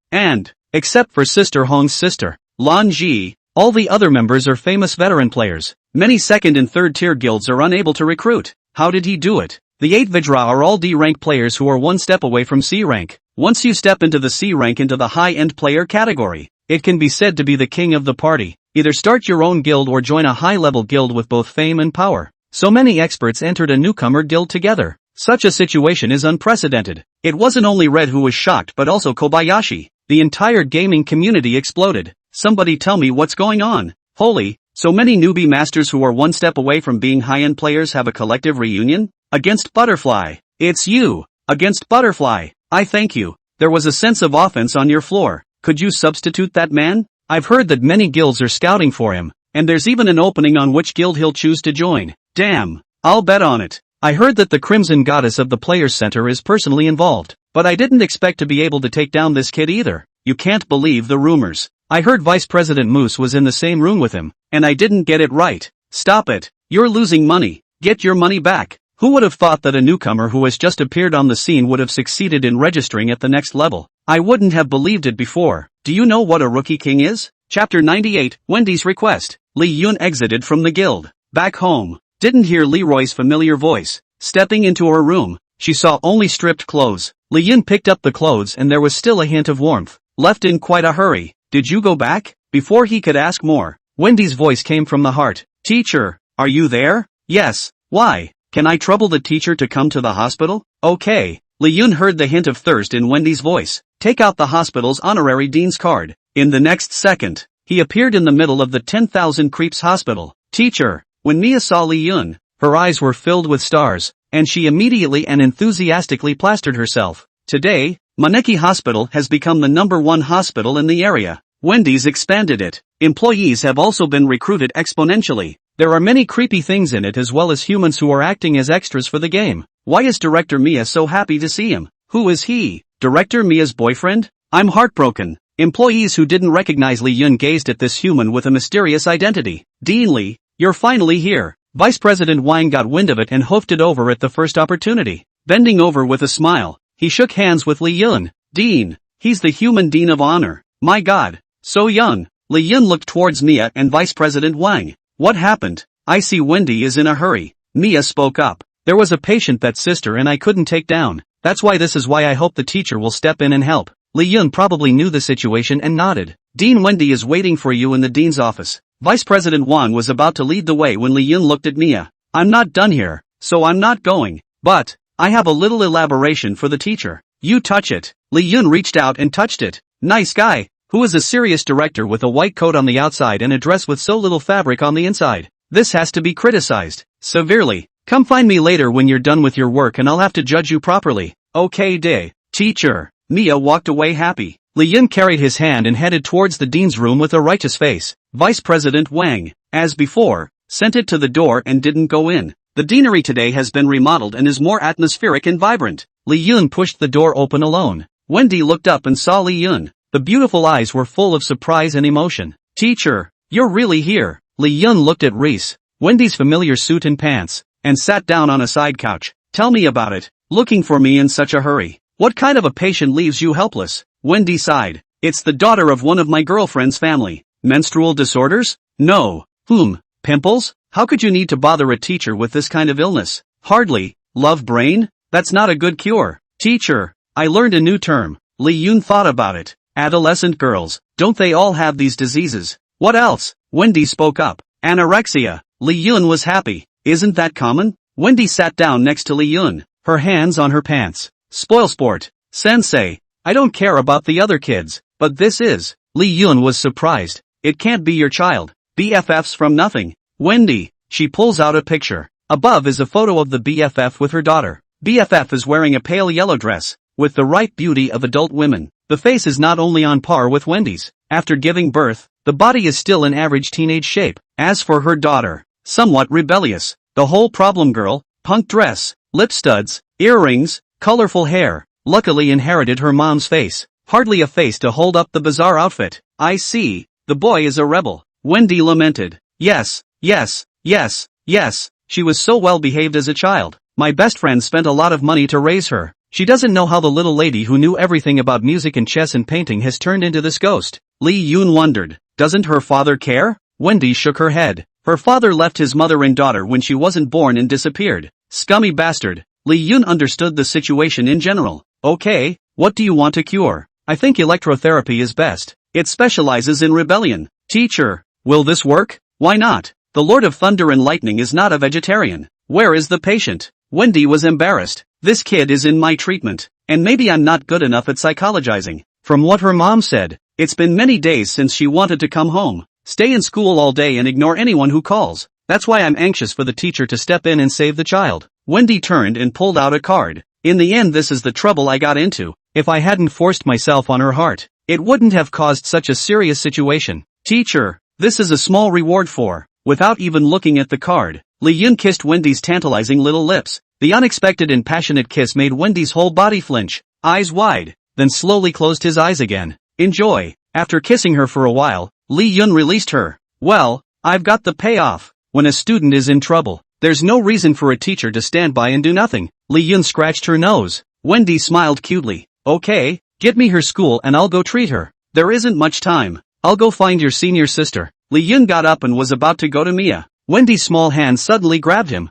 except for Sister Hong's sister, Lan Ji, all the other members are famous veteran players. Many second and third tier guilds are unable to recruit. How did he do it? The 8 Vidra are all D rank players who are one step away from C rank. Once you step into the C rank into the high-end player category, it can be said to be the king of the party. Either start your own guild or join a high-level guild with both fame and power. So many experts entered a newcomer guild together. Such a situation is unprecedented. It wasn't only Red who was shocked but also Kobayashi. The entire gaming community exploded. Somebody tell me what's going on. Holy, so many newbie masters who are one step away from being high-end players have a collective reunion? Against Butterfly. It's you. Against Butterfly. I thank you. There was a sense of offense on your floor. Could you substitute that man? I've heard that many guilds are scouting for him, and there's even an opening on which guild he'll choose to join. Damn. I'll bet on it. I heard that the Crimson Goddess of the Players Center is personally involved, but I didn't expect to be able to take down this kid either. You can't believe the rumors. I heard Vice President Moose was in the same room with him, and I didn't get it right. Stop it. You're losing money. Get your money back. Who would have thought that a newcomer who has just appeared on the scene would have succeeded in registering at the next level? I wouldn't have believed it before. Do you know what a rookie king is? Chapter 98, Wendy's Request. Li Yun exited from the guild. Back home. Didn't hear Leroy's familiar voice. Stepping into her room, she saw only stripped clothes. Li Yun picked up the clothes and there was still a hint of warmth. Left in quite a hurry. Did you go back? Before he could ask more, Wendy's voice came from the heart. Teacher, are you there? Yes, why? Can I trouble the teacher to come to the hospital? Okay. Lee-Yun heard the hint of thirst in Wendy's voice. Take out the hospital's honorary dean's card. In the next second, he appeared in the middle of the 10,000 Creeps hospital. Teacher. When Mia saw Lee-Yun, her eyes were filled with stars, and she immediately and enthusiastically plastered herself. Today, Maneki Hospital has become the #1 hospital in the area. Wendy's expanded it. Employees have also been recruited exponentially. There are many creepy things in it as well as humans who are acting as extras for the game. Why is Director Mia so happy to see him? Who is he? Director Mia's boyfriend? I'm heartbroken. Employees who didn't recognize Lee-Yun gazed at this human with a mysterious identity. Dean Lee, you're finally here. Vice President Wang got wind of it and hoofed it over at the first opportunity. Bending over with a smile, he shook hands with Lee-Yun. Dean, he's the human dean of honor. My God, so young. Lee-Yun looked towards Mia and Vice President Wang. What happened? I see Wendy is in a hurry. Mia spoke up. There was a patient that sister and I couldn't take down. That's why this is why I hope the teacher will step in and help. Lee-Yun probably knew the situation and nodded. Dean, Wendy is waiting for you in the dean's office. Vice President Wang was about to lead the way when Lee-Yun looked at Mia. I'm not done here, so I'm not going. But, I have a little elaboration for the teacher. You touch it. Lee-Yun reached out and touched it. Nice guy. Who is a serious director with a white coat on the outside and a dress with so little fabric on the inside? This has to be criticized. Severely. Come find me later when you're done with your work and I'll have to judge you properly. Okay day. Teacher. Mia walked away happy. Lee-Yun carried his hand and headed towards the dean's room with a righteous face. Vice President Wang, as before, sent it to the door and didn't go in. The deanery today has been remodeled and is more atmospheric and vibrant. Lee-Yun pushed the door open alone. Wendy looked up and saw Lee-Yun. The beautiful eyes were full of surprise and emotion. Teacher, you're really here. Lee-Yun looked at Reese, Wendy's familiar suit and pants, and sat down on a side couch. Tell me about it. Looking for me in such a hurry. What kind of a patient leaves you helpless? Wendy sighed. It's the daughter of one of my girlfriend's family. Menstrual disorders? No. Pimples? How could you need to bother a teacher with this kind of illness? Hardly. Love brain? That's not a good cure. Teacher, I learned a new term. Lee-Yun thought about it. Adolescent girls. Don't they all have these diseases? What else? Wendy spoke up. Anorexia. Lee-Yun was happy. Isn't that common? Wendy sat down next to Lee-Yun, her hands on her pants. Spoilsport. Sensei. I don't care about the other kids, but this is. Lee-Yun was surprised. It can't be your child. BFFs from nothing. Wendy. She pulls out a picture. Above is a photo of the BFF with her daughter. BFF is wearing a pale yellow dress, with the ripe beauty of adult women. The face is not only on par with Wendy's. After giving birth, the body is still in average teenage shape. As for her daughter, somewhat rebellious. The whole problem girl, punk dress, lip studs, earrings, colorful hair, luckily inherited her mom's face. Hardly a face to hold up the bizarre outfit. I see, the boy is a rebel. Wendy lamented. Yes. She was so well behaved as a child. My best friend spent a lot of money to raise her. She doesn't know how the little lady who knew everything about music and chess and painting has turned into this ghost. Lee-Yun wondered. Doesn't her father care? Wendy shook her head. Her father left his mother and daughter when she wasn't born and disappeared. Scummy bastard. Lee-Yun understood the situation in general. Okay, what do you want to cure? I think electrotherapy is best. It specializes in rebellion. Teacher, will this work? Why not? The Lord of Thunder and Lightning is not a vegetarian. Where is the patient? Wendy was embarrassed. This kid is in my treatment, and maybe I'm not good enough at psychologizing. From what her mom said, it's been many days since she wanted to come home. Stay in school all day and ignore anyone who calls. That's why I'm anxious for the teacher to step in and save the child. Wendy turned and pulled out a card. In the end, this is the trouble I got into. If I hadn't forced myself on her heart, it wouldn't have caused such a serious situation. Teacher, this is a small reward for. Without even looking at the card, Lee-Yun kissed Wendy's tantalizing little lips. The unexpected and passionate kiss made Wendy's whole body flinch, eyes wide, then slowly closed his eyes again. Enjoy. After kissing her for a while, Lee-Yun released her. Well, I've got the payoff. When a student is in trouble, there's no reason for a teacher to stand by and do nothing. Lee-Yun scratched her nose. Wendy smiled cutely. Okay, get me her school and I'll go treat her. There isn't much time. I'll go find your senior sister. Lee-Yun got up and was about to go to Mia. Wendy's small hand suddenly grabbed him.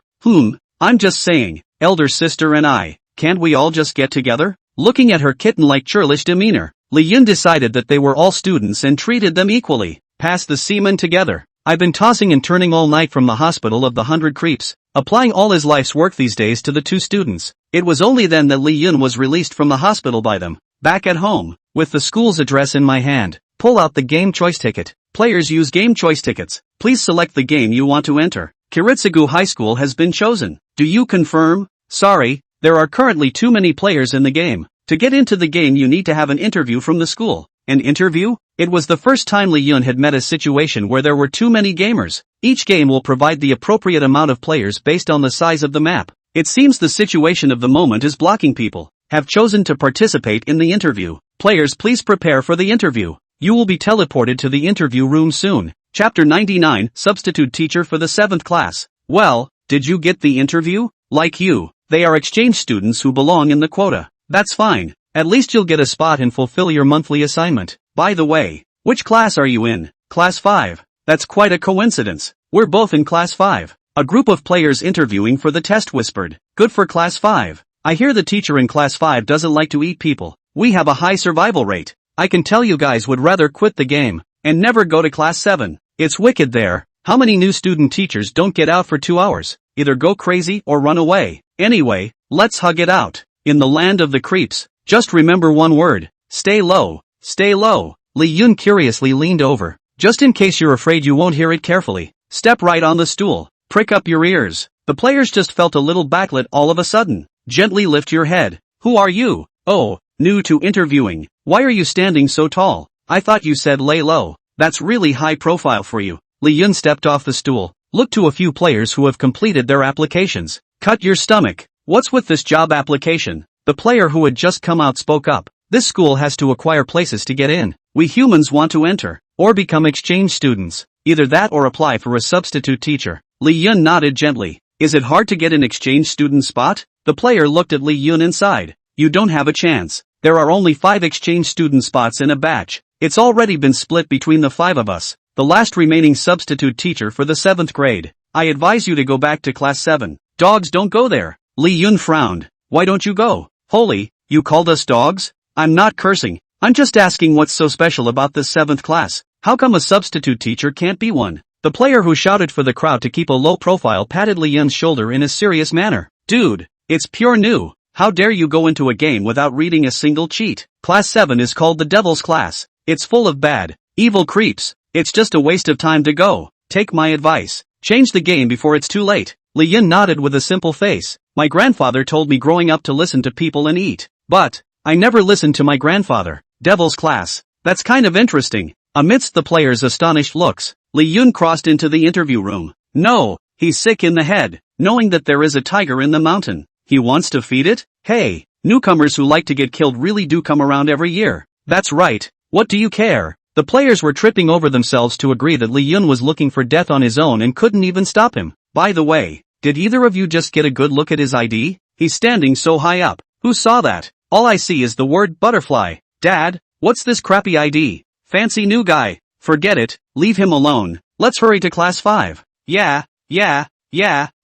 I'm just saying, elder sister and I, can't we all just get together? Looking at her kitten-like churlish demeanor, Lee-Yun decided that they were all students and treated them equally. Pass the semen together. I've been tossing and turning all night from the hospital of the 100 creeps, applying all his life's work these days to the two students. It was only then that Lee Yun was released from the hospital by them. Back at home, with the school's address in my hand, pull out the game choice ticket. Players use game choice tickets. Please select the game you want to enter. Kiritsugu High School has been chosen. Do you confirm? Sorry, there are currently too many players in the game. To get into the game you need to have an interview from the school. An interview? It was the first time Lee Yun had met a situation where there were too many gamers. Each game will provide the appropriate amount of players based on the size of the map. It seems the situation of the moment is blocking people. Have chosen to participate in the interview. Players, please prepare for the interview. You will be teleported to the interview room soon. Chapter 99, Substitute Teacher for the 7th class. Well, did you get the interview? Like you, they are exchange students who belong in the quota. That's fine. At least you'll get a spot and fulfill your monthly assignment. By the way, which class are you in? Class 5. That's quite a coincidence. We're both in Class 5. A group of players interviewing for the test whispered. Good for Class 5. I hear the teacher in Class 5 doesn't like to eat people. We have a high survival rate. I can tell you guys would rather quit the game and never go to Class 7. It's wicked there. How many new student teachers don't get out for 2 hours? Either go crazy or run away. Anyway, let's hug it out. In the land of the creeps, just remember one word. Stay low. Stay low. Lee Yun curiously leaned over. Just in case you're afraid you won't hear it carefully, step right on the stool. Prick up your ears. The players just felt a little backlit all of a sudden. Gently lift your head. Who are you? Oh, new to interviewing. Why are you standing so tall? I thought you said lay low. That's really high profile for you. Lee Yun stepped off the stool. Looked to a few players who have completed their applications. Cut your stomach. What's with this job application? The player who had just come out spoke up. This school has to acquire places to get in. We humans want to enter, or become exchange students. Either that or apply for a substitute teacher. Lee Yun nodded gently. Is it hard to get an exchange student spot? The player looked at Lee Yun and sighed. You don't have a chance. There are only 5 exchange student spots in a batch. It's already been split between the 5 of us. The last remaining substitute teacher for the 7th grade. I advise you to go back to Class 7. Dogs don't go there. Lee Yun frowned. Why don't you go? Holy, you called us dogs? I'm not cursing. I'm just asking what's so special about this 7th class. How come a substitute teacher can't be one? The player who shouted for the crowd to keep a low profile patted Lee Yun's shoulder in a serious manner. Dude, it's pure new. How dare you go into a game without reading a single cheat? Class 7 is called the Devil's Class. It's full of bad, evil creeps. It's just a waste of time to go. Take my advice. Change the game before it's too late. Lee Yun nodded with a simple face. My grandfather told me growing up to listen to people and eat. But I never listened to my grandfather. Devil's Class. That's kind of interesting. Amidst the players' astonished looks, Lee Yun crossed into the interview room. No, he's sick in the head, knowing that there is a tiger in the mountain. He wants to feed it? Hey, newcomers who like to get killed really do come around every year. That's right. What do you care? The players were tripping over themselves to agree that Lee Yun was looking for death on his own and couldn't even stop him. By the way, did either of you just get a good look at his ID? He's standing so high up. Who saw that? All I see is the word butterfly. Dad, what's this crappy ID? Fancy new guy. Forget it, leave him alone. Let's hurry to Class 5. Yeah.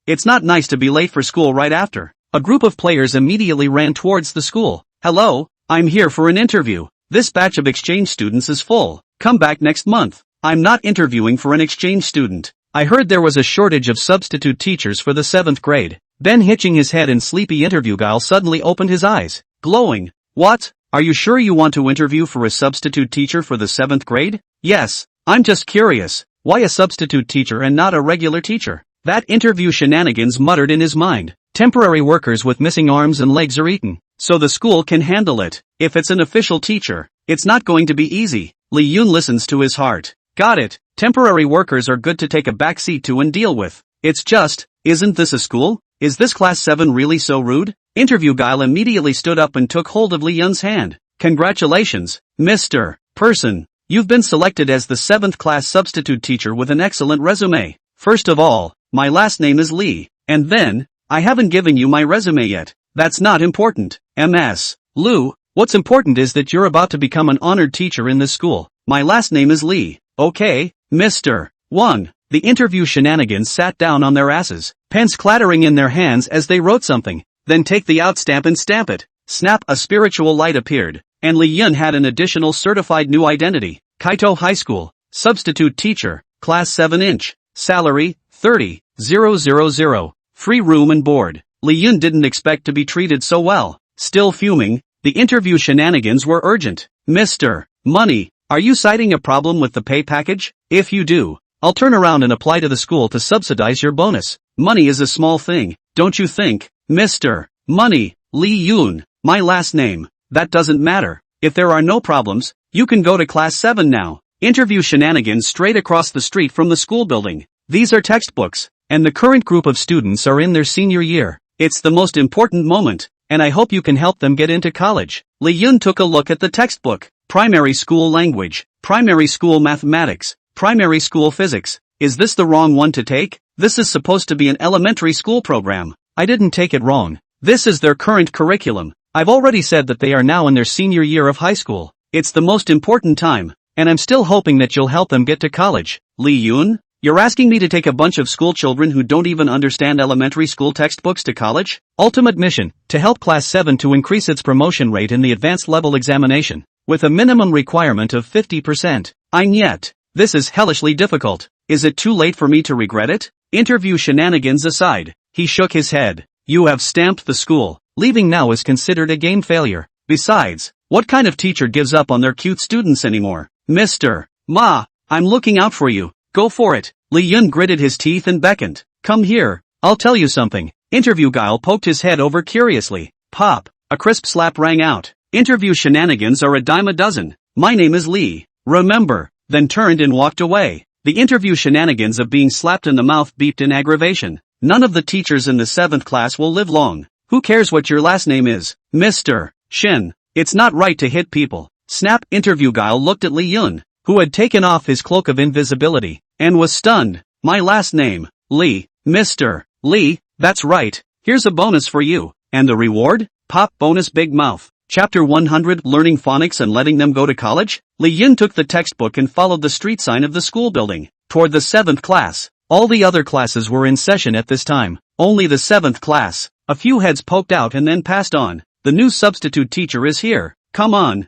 It's not nice to be late for school right after. A group of players immediately ran towards the school. Hello, I'm here for an interview. This batch of exchange students is full. Come back next month. I'm not interviewing for an exchange student. I heard there was a shortage of substitute teachers for the 7th grade. Ben, hitching his head in sleepy interview guile, suddenly opened his eyes, glowing. What? Are you sure you want to interview for a substitute teacher for the 7th grade? Yes, I'm just curious. Why a substitute teacher and not a regular teacher? That interview shenanigans muttered in his mind. Temporary workers with missing arms and legs are eaten, so the school can handle it. If it's an official teacher, it's not going to be easy. Lee Yun listens to his heart. Got it. Temporary workers are good to take a back seat to and deal with. It's just, isn't this a school? Is this Class 7 really so rude? Interview guile immediately stood up and took hold of Lee Yun's hand. Congratulations, Mr. Person. You've been selected as the 7th class substitute teacher with an excellent resume. First of all, my last name is Lee. And then, I haven't given you my resume yet. That's not important. MS. Lou, what's important is that you're about to become an honored teacher in this school. My last name is Lee. Okay, Mr. 1. The interview shenanigans sat down on their asses, pens clattering in their hands as they wrote something. Then take the outstamp and stamp it. Snap, a spiritual light appeared, and Lee Yun had an additional certified new identity. Kaito High School, substitute teacher. class 7-inch, salary, 30,000, free room and board. Lee Yun didn't expect to be treated so well. Still fuming, the interview shenanigans were urgent. Mr. Money, are you citing a problem with the pay package? If you do, I'll turn around and apply to the school to subsidize your bonus. Money is a small thing, don't you think? Mr. Money, Lee Yun, my last name. That doesn't matter. If there are no problems, you can go to class 7 now. Interview shenanigans straight across the street from the school building. These are textbooks, and the current group of students are in their senior year. It's the most important moment, and I hope you can help them get into college. Lee Yun took a look at the textbook. Primary school language, primary school mathematics, primary school physics. Is this the wrong one to take? This is supposed to be an elementary school program. I didn't take it wrong. This is their current curriculum. I've already said that they are now in their senior year of high school. It's the most important time, and I'm still hoping that you'll help them get to college. Lee Yun? You're asking me to take a bunch of school children who don't even understand elementary school textbooks to college? Ultimate mission, to help class 7 to increase its promotion rate in the advanced level examination, with a minimum requirement of 50%. Yet, this is hellishly difficult. Is it too late for me to regret it? Interview shenanigans aside, he shook his head. You have stamped the school. Leaving now is considered a game failure. Besides, what kind of teacher gives up on their cute students anymore? Mr. Ma, I'm looking out for you. Go for it. Lee Yun gritted his teeth and beckoned. Come here, I'll tell you something. Interview guile poked his head over curiously. Pop, a crisp slap rang out. Interview shenanigans are a dime a dozen. My name is Lee. Remember, then turned and walked away. The interview shenanigans of being slapped in the mouth beeped in aggravation. None of the teachers in the 7th class will live long. Who cares what your last name is? Mr. Shin. It's not right to hit people. Snap. Interview guile looked at Lee Yun, who had taken off his cloak of invisibility, and was stunned. My last name, Lee. Mr. Lee, that's right. Here's a bonus for you. And the reward? Pop bonus big mouth. Chapter 100 Learning Phonics and Letting Them Go to College? Lee Yun took the textbook and followed the street sign of the school building, toward the 7th class. All the other classes were in session at this time. Only the 7th class. A few heads poked out and then passed on. The new substitute teacher is here. Come on,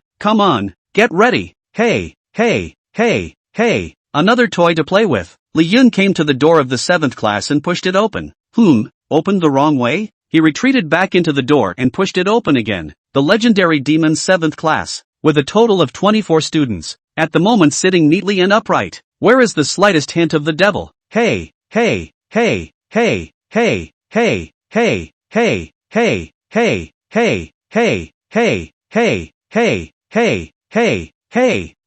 get ready. Hey, another toy to play with. Lee Yun came to the door of the 7th class and pushed it open. Opened the wrong way? He retreated back into the door and pushed it open again. The legendary demon 7th class, with a total of 24 students, at the moment sitting neatly and upright. Where is the slightest hint of the devil? Hey,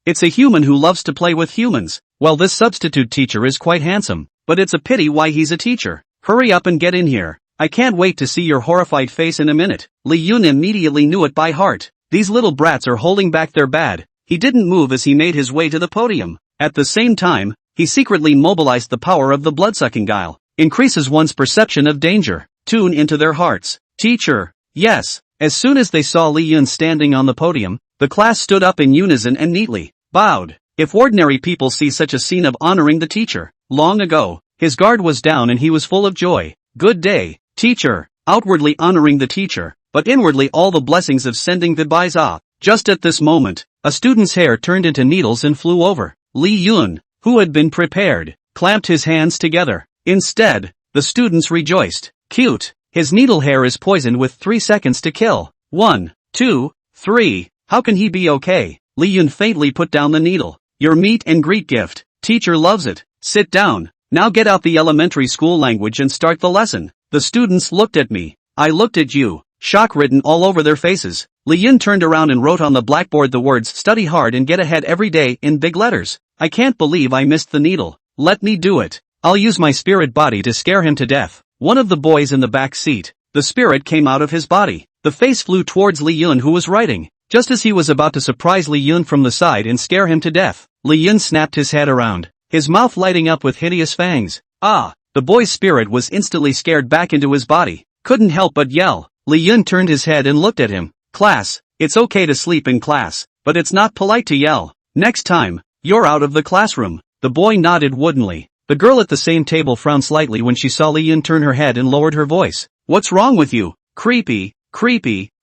it's a human who loves to play with humans. Well, this substitute teacher is quite handsome, but it's a pity why he's a teacher. Hurry up and get in here. I can't wait to see your horrified face in a minute. Lee Yun immediately knew it by heart. These little brats are holding back their bad. He didn't move as he made his way to the podium. At the same time, he secretly mobilized the power of the blood-sucking guile. Increases one's perception of danger. Tune into their hearts. Teacher. Yes. As soon as they saw Lee Yun standing on the podium, the class stood up in unison and neatly bowed. If ordinary people see such a scene of honoring the teacher, long ago, his guard was down and he was full of joy. Good day, teacher. Outwardly honoring the teacher, but inwardly all the blessings of sending goodbyes off. Just at this moment, a student's hair turned into needles and flew over. Lee Yun, who had been prepared, clamped his hands together. Instead, the students rejoiced. Cute. His needle hair is poisoned with 3 seconds to kill. 1, 2, 3. How can he be okay? Lee Yun faintly put down the needle. Your meet and greet gift. Teacher loves it. Sit down. Now get out the elementary school language and start the lesson. The students looked at me. I looked at you. Shock written all over their faces. Lee Yun turned around and wrote on the blackboard the words "Study hard and get ahead every day" in big letters. I can't believe I missed the needle. Let me do it. I'll use my spirit body to scare him to death. One of the boys in the back seat. The spirit came out of his body. The face flew towards Lee Yun, who was writing. Just as he was about to surprise Lee Yun from the side and scare him to death, Lee Yun snapped his head around, his mouth lighting up with hideous fangs. The boy's spirit was instantly scared back into his body. Couldn't help but yell. Lee Yun turned his head and looked at him. Class, it's okay to sleep in class, but it's not polite to yell. Next time, you're out of the classroom. The boy nodded woodenly. The girl at the same table frowned slightly when she saw Lee Yun turn her head and lowered her voice. What's wrong with you? Creepy,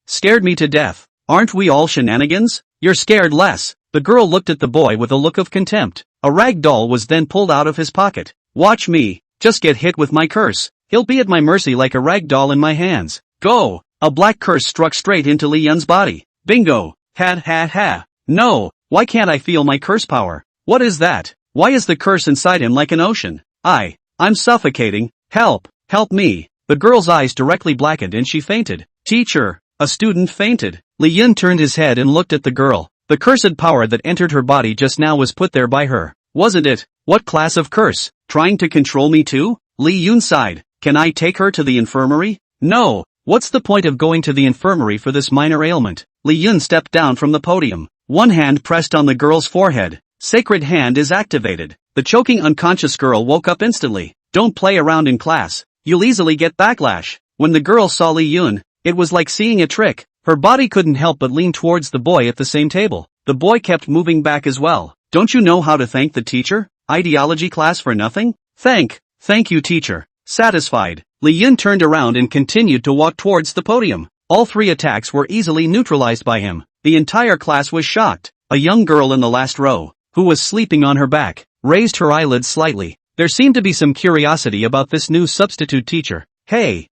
scared me to death. Aren't we all shenanigans? You're scared less. The girl looked at the boy with a look of contempt. A rag doll was then pulled out of his pocket. Watch me, just get hit with my curse. He'll be at my mercy like a rag doll in my hands. Go! A black curse struck straight into Li Yun's body. Bingo! Ha. No, why can't I feel my curse power? What is that? Why is the curse inside him like an ocean? I'm suffocating. Help me. The girl's eyes directly blackened and she fainted. Teacher, a student fainted. Li Yun turned his head and looked at the girl. The cursed power that entered her body just now was put there by her. Wasn't it? What class of curse? Trying to control me too? Li Yun sighed. Can I take her to the infirmary? No. What's the point of going to the infirmary for this minor ailment? Li Yun stepped down from the podium. One hand pressed on the girl's forehead. Sacred hand is activated. The choking unconscious girl woke up instantly. Don't play around in class. You'll easily get backlash. When the girl saw Li Yun, it was like seeing a trick. Her body couldn't help but lean towards the boy at the same table. The boy kept moving back as well. Don't you know how to thank the teacher? Ideology class for nothing? Thank you teacher. Satisfied, Li Yun turned around and continued to walk towards the podium. All three attacks were easily neutralized by him. The entire class was shocked. A young girl in the last row, who was sleeping on her back, raised her eyelids slightly. There seemed to be some curiosity about this new substitute teacher. Hey,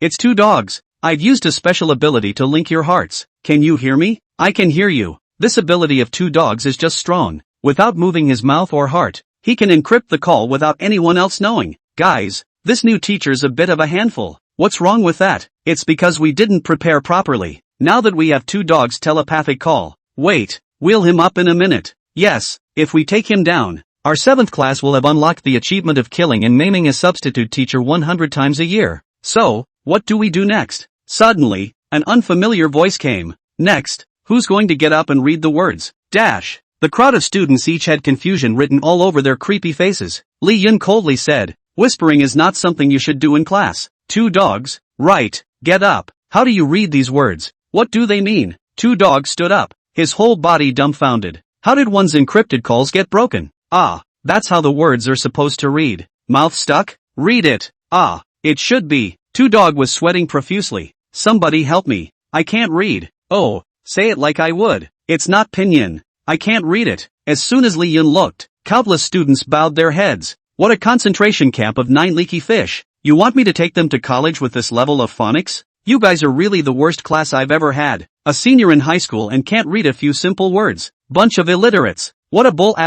it's two dogs. I've used a special ability to link your hearts. Can you hear me? I can hear you. This ability of two dogs is just strong. Without moving his mouth or heart, he can encrypt the call without anyone else knowing. Guys, this new teacher's a bit of a handful. What's wrong with that? It's because we didn't prepare properly. Now that we have two dogs telepathic call. Wait, wheel him up in a minute. Yes, if we take him down, our 7th class will have unlocked the achievement of killing and maiming a substitute teacher 100 times a year. So, what do we do next? Suddenly, an unfamiliar voice came. Next, who's going to get up and read the words? Dash. The crowd of students each had confusion written all over their creepy faces. Li Yun coldly said, whispering is not something you should do in class. Two dogs? Right, get up. How do you read these words? What do they mean? Two dogs stood up, his whole body dumbfounded. How did one's encrypted calls get broken? That's how the words are supposed to read. Mouth stuck? Read it. It should be. Two Dog was sweating profusely. Somebody help me. I can't read. Oh, say it like I would. It's not pinyin. I can't read it. As soon as Li Yun looked, countless students bowed their heads. What a concentration camp of 9 leaky fish. You want me to take them to college with this level of phonics? You guys are really the worst class I've ever had. A senior in high school and can't read a few simple words. Bunch of illiterates. What a bull ***** demon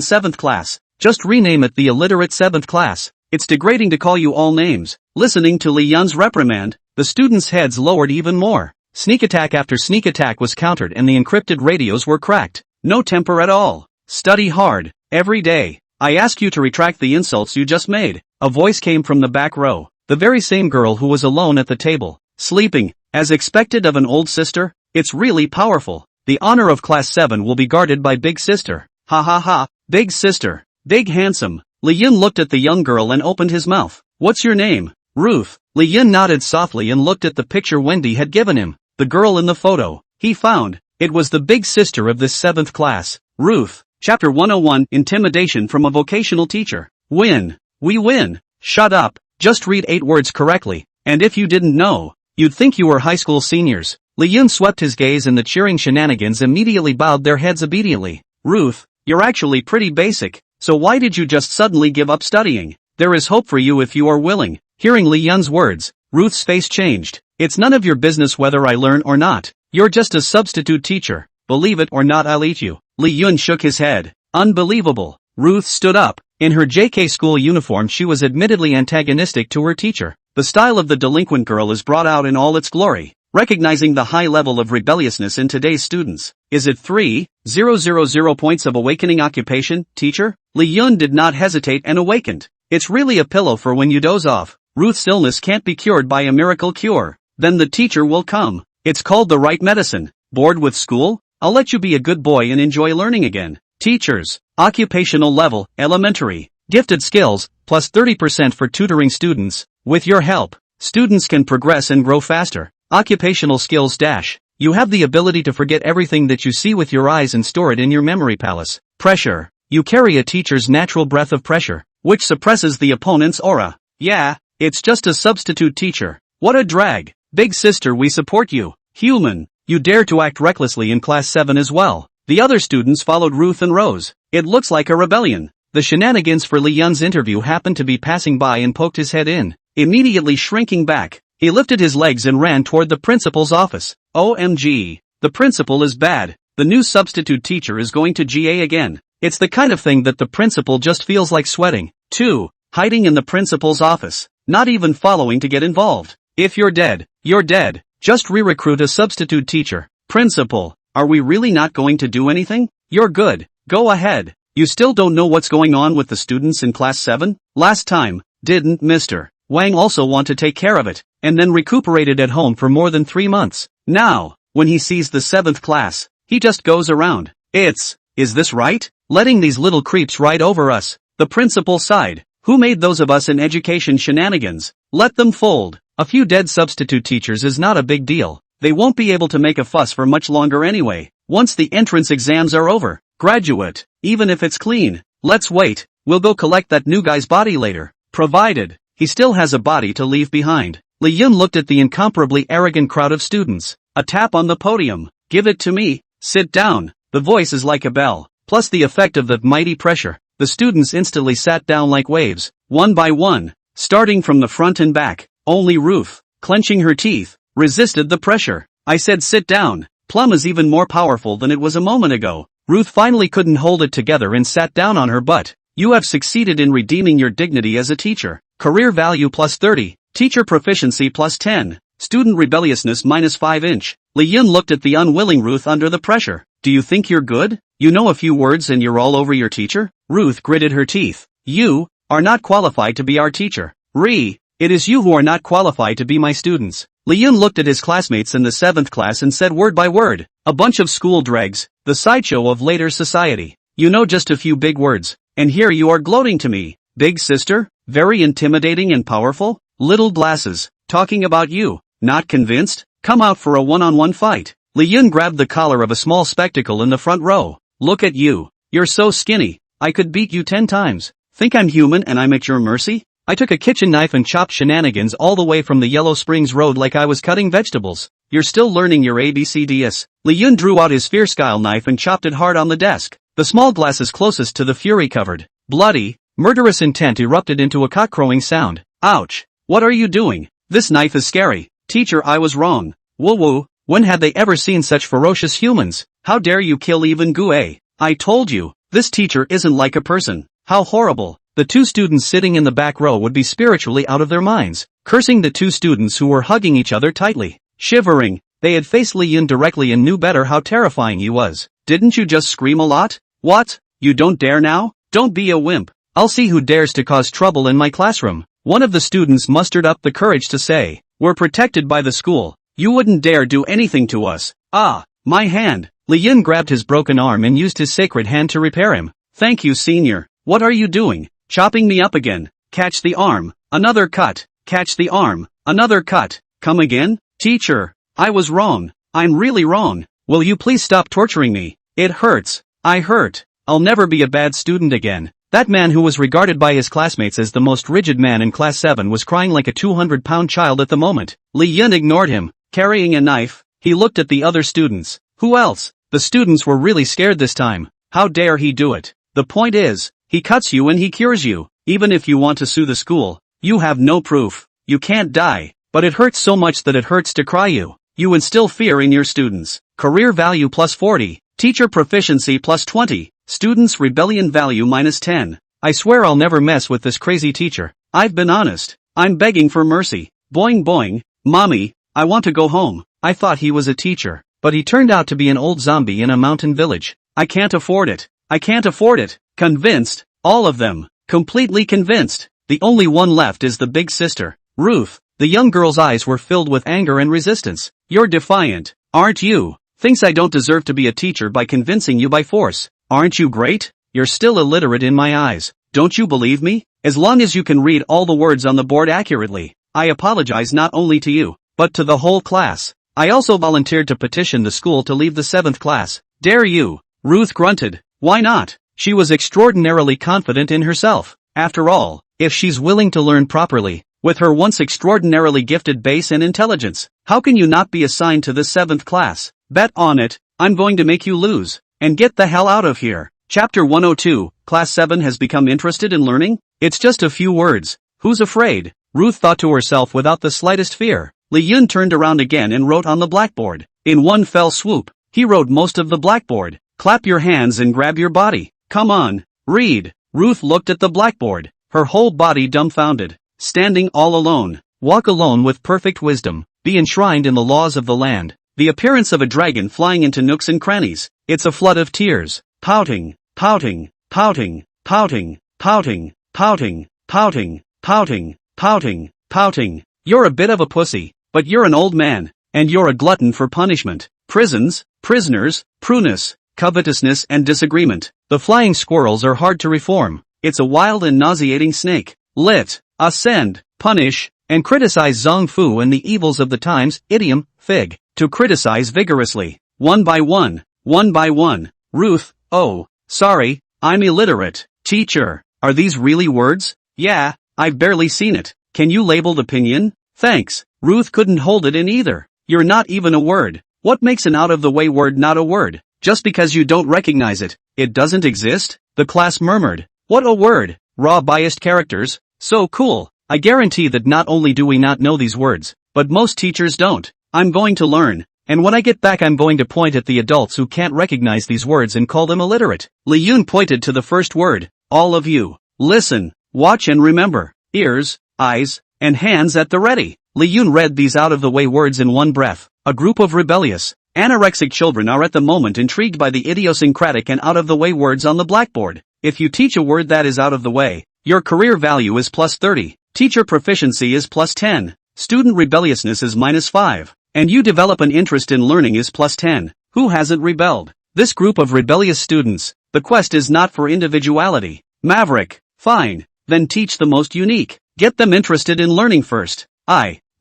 7th class. Just rename it the illiterate 7th class. It's degrading to call you all names. Listening to Li Yun's reprimand, the students' heads lowered even more. Sneak attack after sneak attack was countered and the encrypted radios were cracked. No temper at all. Study hard, every day. I ask you to retract the insults you just made. A voice came from the back row. The very same girl who was alone at the table, sleeping, as expected of an old sister. It's really powerful. The honor of class 7 will be guarded by Big Sister. Ha, Big Sister. Big handsome. Li Yun looked at the young girl and opened his mouth. What's your name? Ruth. Li Yun nodded softly and looked at the picture Wendy had given him. The girl in the photo, he found, it was the big sister of this 7th class. Ruth. Chapter 101, Intimidation from a Vocational Teacher. Win. We win. Shut up. Just read 8 words correctly. And if you didn't know, you'd think you were high school seniors. Li Yun swept his gaze and the cheering shenanigans immediately bowed their heads obediently. Ruth, you're actually pretty basic. So why did you just suddenly give up studying? There is hope for you if you are willing. Hearing Li Yun's words, Ruth's face changed. It's none of your business whether I learn or not. You're just a substitute teacher. Believe it or not, I'll eat you. Li Yun shook his head. Unbelievable. Ruth stood up. In her JK school uniform she was admittedly antagonistic to her teacher. The style of the delinquent girl is brought out in all its glory, recognizing the high level of rebelliousness in today's students. Is it 3,000 points of awakening occupation, teacher? Li Yun did not hesitate and awakened. It's really a pillow for when you doze off. Ruth's illness can't be cured by a miracle cure. Then the teacher will come. It's called the right medicine. Bored with school? I'll let you be a good boy and enjoy learning again. Teachers. Occupational level, elementary. Gifted skills, plus 30% for tutoring students. With your help, students can progress and grow faster. Occupational skills dash. You have the ability to forget everything that you see with your eyes and store it in your memory palace. Pressure. You carry a teacher's natural breath of pressure, which suppresses the opponent's aura. Yeah, it's just a substitute teacher. What a drag. Big sister, we support you. Human. You dare to act recklessly in class 7 as well. The other students followed Ruth and Rose. It looks like a rebellion. The shenanigans for Lee Yun's interview happened to be passing by and poked his head in, immediately shrinking back. He lifted his legs and ran toward the principal's office. OMG. The principal is bad. The new substitute teacher is going to GA again. It's the kind of thing that the principal just feels like sweating. 2. Hiding in the principal's office. Not even following to get involved. If you're dead, you're dead. Just re-recruit a substitute teacher. Principal, are we really not going to do anything? You're good. Go ahead. You still don't know what's going on with the students in class 7? Last time, didn't Mr. Wang also want to take care of it, and then recuperated at home for more than 3 months? Now, when he sees the 7th class, he just goes around. Is this right? Letting these little creeps ride over us. The principal sighed. Who made those of us in education shenanigans? Let them fold. A few dead substitute teachers is not a big deal. They won't be able to make a fuss for much longer anyway. Once the entrance exams are over. Graduate, even if it's clean. Let's wait. We'll go collect that new guy's body later. Provided he still has a body to leave behind. Lee Yun looked at the incomparably arrogant crowd of students. A tap on the podium. Give it to me. Sit down. The voice is like a bell. Plus the effect of the mighty pressure. The students instantly sat down like waves, one by one, starting from the front and back. Only Ruth, clenching her teeth, resisted the pressure. I said sit down. Plum is even more powerful than it was a moment ago. Ruth finally couldn't hold it together and sat down on her butt. You have succeeded in redeeming your dignity as a teacher. Career value plus 30. Teacher proficiency plus 10. Student rebelliousness minus 5 inch. Lee Yun looked at the unwilling Ruth under the pressure. Do you think you're good? You know a few words and you're all over your teacher? Ruth gritted her teeth. You are not qualified to be our teacher. It is you who are not qualified to be my students. Lee Yun looked at his classmates in the 7th class and said word by word. A bunch of school dregs, the sideshow of later society. You know just a few big words, and here you are gloating to me. Big sister? Very intimidating and powerful? Little glasses, talking about you. Not convinced? Come out for a one-on-one fight. Lee Yun grabbed the collar of a small spectacle in the front row. Look at you. You're so skinny. I could beat you 10 times. Think I'm human and I'm at your mercy? I took a kitchen knife and chopped shenanigans all the way from the Yellow Springs Road like I was cutting vegetables. You're still learning your ABCDs. Lee Yun drew out his fierce-style knife and chopped it hard on the desk. The small glasses closest to the fury-covered, bloody, murderous intent erupted into a cock-crowing sound. Ouch. What are you doing? This knife is scary. Teacher, I was wrong. Woo-woo. When had they ever seen such ferocious humans? How dare you kill even Gue? I told you, this teacher isn't like a person. How horrible. The 2 students sitting in the back row would be spiritually out of their minds, cursing the 2 students who were hugging each other tightly. Shivering, they had faced Lee Yun directly and knew better how terrifying he was. Didn't you just scream a lot? What? You don't dare now? Don't be a wimp. I'll see who dares to cause trouble in my classroom. One of the students mustered up the courage to say, we're protected by the school. You wouldn't dare do anything to us. Ah, my hand. Lee Yun grabbed his broken arm and used his sacred hand to repair him. Thank you, senior. What are you doing? Chopping me up again. Catch the arm. Another cut. Catch the arm. Another cut. Come again? Teacher, I was wrong. I'm really wrong. Will you please stop torturing me? It hurts. I hurt. I'll never be a bad student again. That man who was regarded by his classmates as the most rigid man in class 7 was crying like a 200-pound child at the moment. Lee Yun ignored him. Carrying a knife, he looked at the other students. Who else? The students were really scared this time. How dare he do it? The point is, he cuts you and he cures you. Even if you want to sue the school, you have no proof. You can't die. But it hurts so much that it hurts to cry you. You instill fear in your students. Career value plus 40. Teacher proficiency plus 20. Students rebellion value minus 10. I swear I'll never mess with this crazy teacher. I've been honest. I'm begging for mercy. Boing boing. Mommy, I want to go home. I thought he was a teacher, but he turned out to be an old zombie in a mountain village. I can't afford it. I can't afford it. Convinced. All of them. Completely convinced. The only one left is the big sister, Ruth. The young girl's eyes were filled with anger and resistance. You're defiant, aren't you? Thinks I don't deserve to be a teacher by convincing you by force. Aren't you great? You're still illiterate in my eyes. Don't you believe me? As long as you can read all the words on the board accurately, I apologize not only to you, but to the whole class. I also volunteered to petition the school to leave the 7th class. Dare you? Ruth grunted. Why not? She was extraordinarily confident in herself. After all, if she's willing to learn properly, with her once extraordinarily gifted base and intelligence, how can you not be assigned to the 7th class? Bet on it, I'm going to make you lose. and get the hell out of here. Chapter 102, Class 7 has become interested in learning? It's just a few words. Who's afraid? Ruth thought to herself without the slightest fear. Li Yun turned around again and wrote on the blackboard. In one fell swoop, he wrote most of the blackboard. Clap your hands and grab your body. Come on, read. Ruth looked at the blackboard, her whole body dumbfounded. Standing all alone. Walk alone with perfect wisdom. Be enshrined in the laws of the land. The appearance of a dragon flying into nooks and crannies. It's a flood of tears. Pouting, pouting, pouting, pouting, pouting, pouting, pouting, pouting, pouting, pouting. You're a bit of a pussy, but you're an old man, and you're a glutton for punishment. Prisons, prisoners, prunus, covetousness and disagreement. The flying squirrels are hard to reform. It's a wild and nauseating snake. Lit. Ascend, punish, and criticize Zong Fu and the evils of the times. Idiom, fig. To criticize vigorously. One by one. One by one. Ruth, oh, sorry, I'm illiterate. Teacher, are these really words? Yeah, I've barely seen it. Can you label the pinyin? Thanks. Ruth couldn't hold it in either. You're not even a word. What makes an out-of-the-way word not a word? Just because you don't recognize it, it doesn't exist? The class murmured. What a word. Raw biased characters. So cool. I guarantee that not only do we not know these words, but most teachers don't. I'm going to learn. And when I get back I'm going to point at the adults who can't recognize these words and call them illiterate. Li Yun pointed to the first word. All of you. Listen, watch and remember. Ears, eyes, and hands at the ready. Li Yun read these out-of-the-way words in one breath. A group of rebellious, anorexic children are at the moment intrigued by the idiosyncratic and out-of-the-way words on the blackboard. If you teach a word that is out of the way, your career value is plus 30. Teacher proficiency is plus 10. Student rebelliousness is minus 5. And you develop an interest in learning is plus 10. Who hasn't rebelled? This group of rebellious students. The quest is not for individuality. Maverick. Fine. Then teach the most unique. Get them interested in learning first.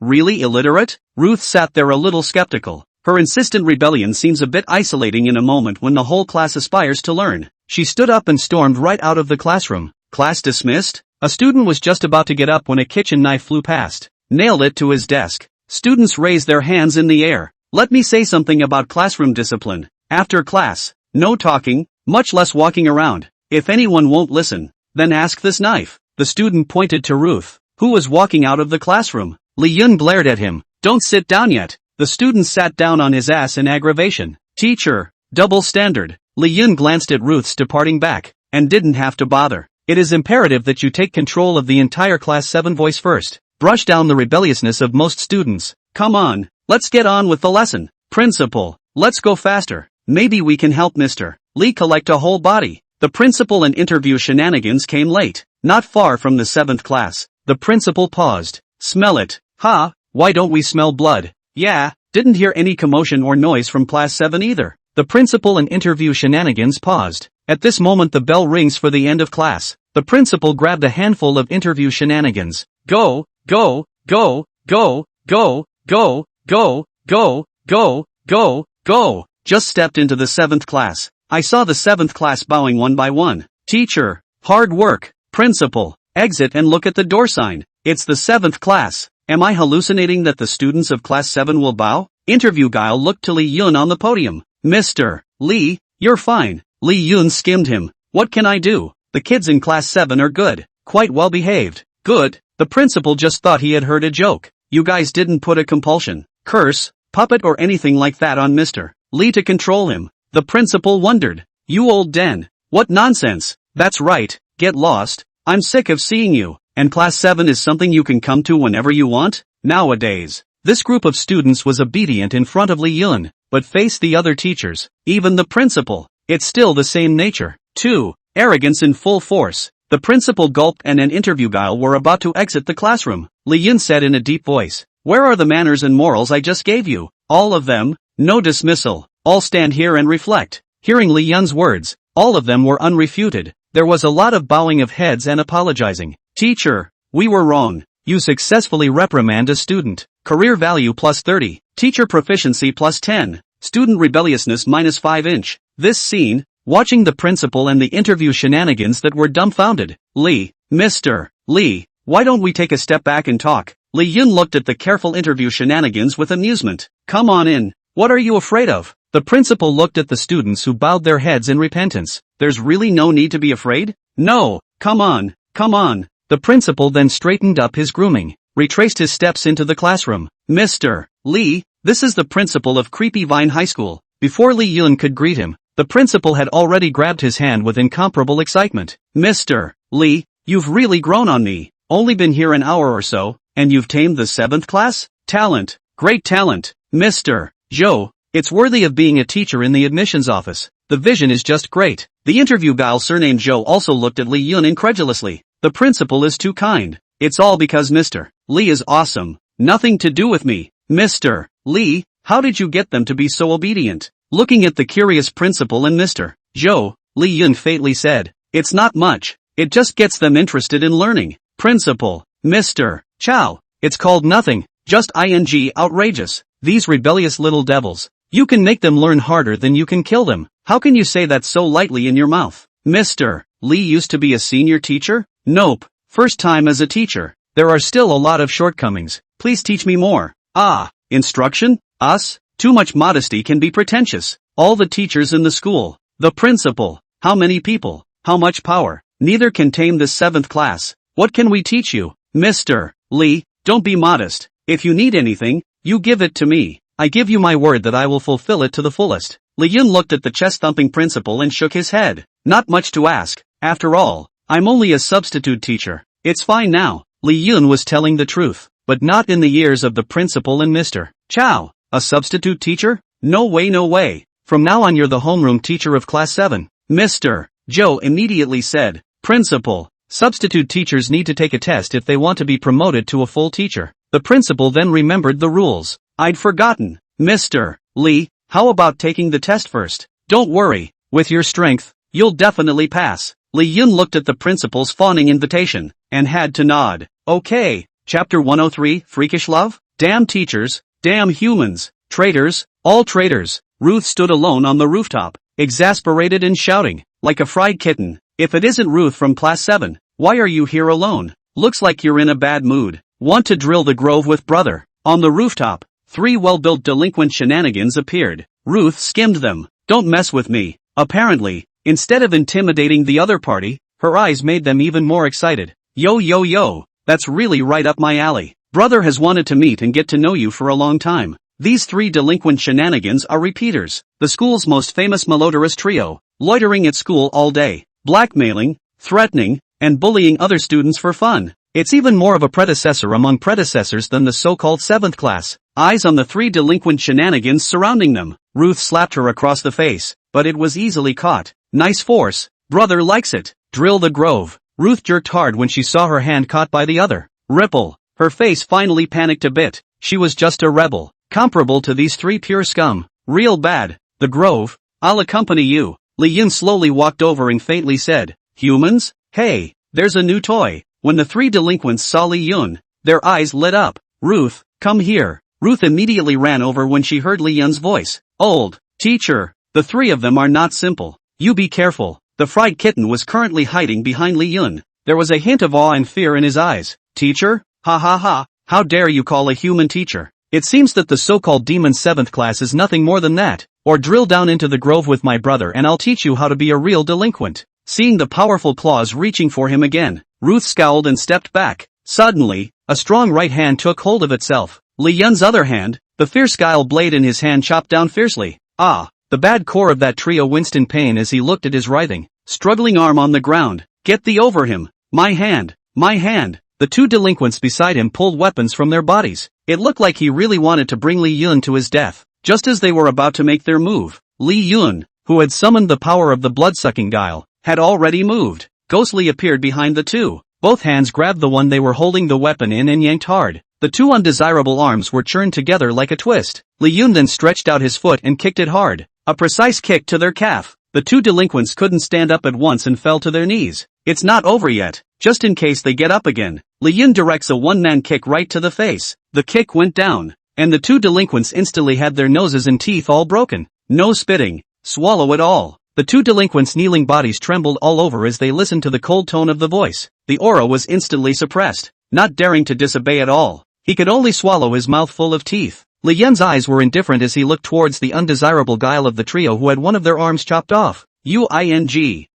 Really illiterate? Ruth sat there a little skeptical. Her insistent rebellion seems a bit isolating in a moment when the whole class aspires to learn. She stood up and stormed right out of the classroom. Class dismissed? A student was just about to get up when a kitchen knife flew past. Nailed it to his desk. Students raised their hands in the air. Let me say something about classroom discipline. After class, no talking, much less walking around. If anyone won't listen, then ask this knife. The student pointed to Ruth, who was walking out of the classroom. Li Yun glared at him. Don't sit down yet. The student sat down on his ass in aggravation. Teacher, double standard. Li Yun glanced at Ruth's departing back, and didn't have to bother. It is imperative that you take control of the entire Class 7 voice first. Brush down the rebelliousness of most students. Come on, let's get on with the lesson. Principal, let's go faster. Maybe we can help Mr. Lee collect a whole body. The principal and interview shenanigans came late. Not far from the 7th class. The principal paused. Smell it. Ha, why don't we smell blood? Yeah, didn't hear any commotion or noise from Class 7 either. The principal and interview shenanigans paused. At this moment the bell rings for the end of class. The principal grabbed a handful of interview shenanigans. Go, go, go, go, go, go, go, go, go, go, go. Just stepped into the 7th class. I saw the 7th class bowing one by one. Teacher, hard work. Principal, exit and look at the door sign. It's the 7th class. Am I hallucinating that the students of Class 7 will bow? Interview Guile looked to Li Yun on the podium. Mr. Lee, you're fine. Li Yun skimmed him. What can I do? The kids in Class 7 are good. Quite well behaved. Good. The principal just thought he had heard a joke. You guys didn't put a compulsion, curse, puppet or anything like that on Mr. Lee to control him. The principal wondered. You old den. What nonsense. That's right. Get lost. I'm sick of seeing you. And Class 7 is something you can come to whenever you want? Nowadays. This group of students was obedient in front of Li Yun, but faced the other teachers, even the principal. It's still the same nature. 2. Arrogance in full force. The principal gulped and an interview Guile were about to exit the classroom. Li Yun said in a deep voice. Where are the manners and morals I just gave you? All of them? No dismissal. All stand here and reflect. Hearing Li Yun's words, all of them were unrefuted. There was a lot of bowing of heads and apologizing. Teacher, we were wrong. You successfully reprimand a student. Career value plus 30. Teacher proficiency plus 10. Student rebelliousness minus 5 inch. This scene, watching the principal and the interview shenanigans that were dumbfounded. Lee, Mr. Lee, why don't we take a step back and talk? Li Yun looked at the careful interview shenanigans with amusement. Come on in. What are you afraid of? The principal looked at the students who bowed their heads in repentance. There's really no need to be afraid? No, come on, come on. The principal then straightened up his grooming, retraced his steps into the classroom. Mr. Lee, this is the principal of Creepy Vine High School. Before Lee Yun could greet him, the principal had already grabbed his hand with incomparable excitement. Mr. Lee, you've really grown on me. Only been here an hour or so, and you've tamed the 7th class? Talent, great talent. Mr. Zhou, it's worthy of being a teacher in the admissions office. The vision is just great. The interview gal surnamed Zhou also looked at Lee Yun incredulously. The principal is too kind. It's all because Mr. Lee is awesome. Nothing to do with me. Mr. Lee, how did you get them to be so obedient? Looking at the curious principal and Mr. Zhou, Lee Yun faintly said, it's not much. It just gets them interested in learning. Principal, Mr. Chow, it's called nothing. Just outrageous. These rebellious little devils. You can make them learn harder than you can kill them. How can you say that so lightly in your mouth? Mr. Lee used to be a senior teacher? Nope. First time as a teacher. There are still a lot of shortcomings. Please teach me more. Ah, instruction? Us? Too much modesty can be pretentious. All the teachers in the school. The principal. How many people? How much power? Neither can tame this 7th class. What can we teach you? Mr. Lee, don't be modest. If you need anything, you give it to me. I give you my word that I will fulfill it to the fullest. Li Yun looked at the chest-thumping principal and shook his head. Not much to ask. After all, I'm only a substitute teacher. It's fine now. Li Yun was telling the truth, but not in the ears of the principal and Mr. Chow. A substitute teacher? No way, no way. From now on you're the homeroom teacher of class 7. Mr. Zhou immediately said, Principal, substitute teachers need to take a test if they want to be promoted to a full teacher. The principal then remembered the rules. I'd forgotten. Mr. Lee, how about taking the test first? Don't worry, with your strength, you'll definitely pass. Li Yun looked at the principal's fawning invitation, and had to nod. Okay, chapter 103, Freakish Love? Damn teachers, damn humans, traitors, all traitors. Ruth stood alone on the rooftop, exasperated and shouting, like a fried kitten. If it isn't Ruth from class 7, why are you here alone? Looks like you're in a bad mood. Want to drill the grove with brother? On the rooftop, 3 well-built delinquent shenanigans appeared. Ruth skimmed them. Don't mess with me. Apparently, instead of intimidating the other party, her eyes made them even more excited. Yo yo yo, that's really right up my alley. Brother has wanted to meet and get to know you for a long time. These 3 delinquent shenanigans are repeaters. The school's most famous malodorous trio, loitering at school all day, blackmailing, threatening, and bullying other students for fun. It's even more of a predecessor among predecessors than the so-called 7th class. Eyes on the 3 delinquent shenanigans surrounding them. Ruth slapped her across the face, but it was easily caught. Nice force. Brother likes it. Drill the grove. Ruth jerked hard when she saw her hand caught by the other. Ripple. Her face finally panicked a bit. She was just a rebel, comparable to these 3 pure scum. Real bad. The grove. I'll accompany you. Li Yun slowly walked over and faintly said, Humans? Hey, there's a new toy. When the 3 delinquents saw Li Yun, their eyes lit up. Ruth, come here. Ruth immediately ran over when she heard Li Yun's voice. Old teacher, the 3 of them are not simple. You be careful. The fried kitten was currently hiding behind Li Yun. There was a hint of awe and fear in his eyes. Teacher? Ha ha ha, how dare you call a human teacher? It seems that the so-called demon 7th class is nothing more than that. Or drill down into the grove with my brother and I'll teach you how to be a real delinquent. Seeing the powerful claws reaching for him again, Ruth scowled and stepped back. Suddenly, a strong right hand took hold of itself. Li Yun's other hand, the fierce guile blade in his hand chopped down fiercely. Ah, the bad core of that trio winced in pain as he looked at his writhing, struggling arm on the ground. Get thee over him. My hand. My hand. The 2 delinquents beside him pulled weapons from their bodies. It looked like he really wanted to bring Li Yun to his death. Just as they were about to make their move, Li Yun, who had summoned the power of the blood-sucking guile, had already moved. Ghostly appeared behind the 2. Both hands grabbed the one they were holding the weapon in and yanked hard. The 2 undesirable arms were churned together like a twist. Li Yun then stretched out his foot and kicked it hard. A precise kick to their calf. The 2 delinquents couldn't stand up at once and fell to their knees. It's not over yet. Just in case they get up again, Li Yun directs a one-man kick right to the face. The kick went down, and the 2 delinquents instantly had their noses and teeth all broken. No spitting. Swallow it all. The 2 delinquents' kneeling bodies trembled all over as they listened to the cold tone of the voice. The aura was instantly suppressed. Not daring to disobey at all, he could only swallow his mouth full of teeth. Li Yun's eyes were indifferent as he looked towards the undesirable guile of the trio who had one of their arms chopped off.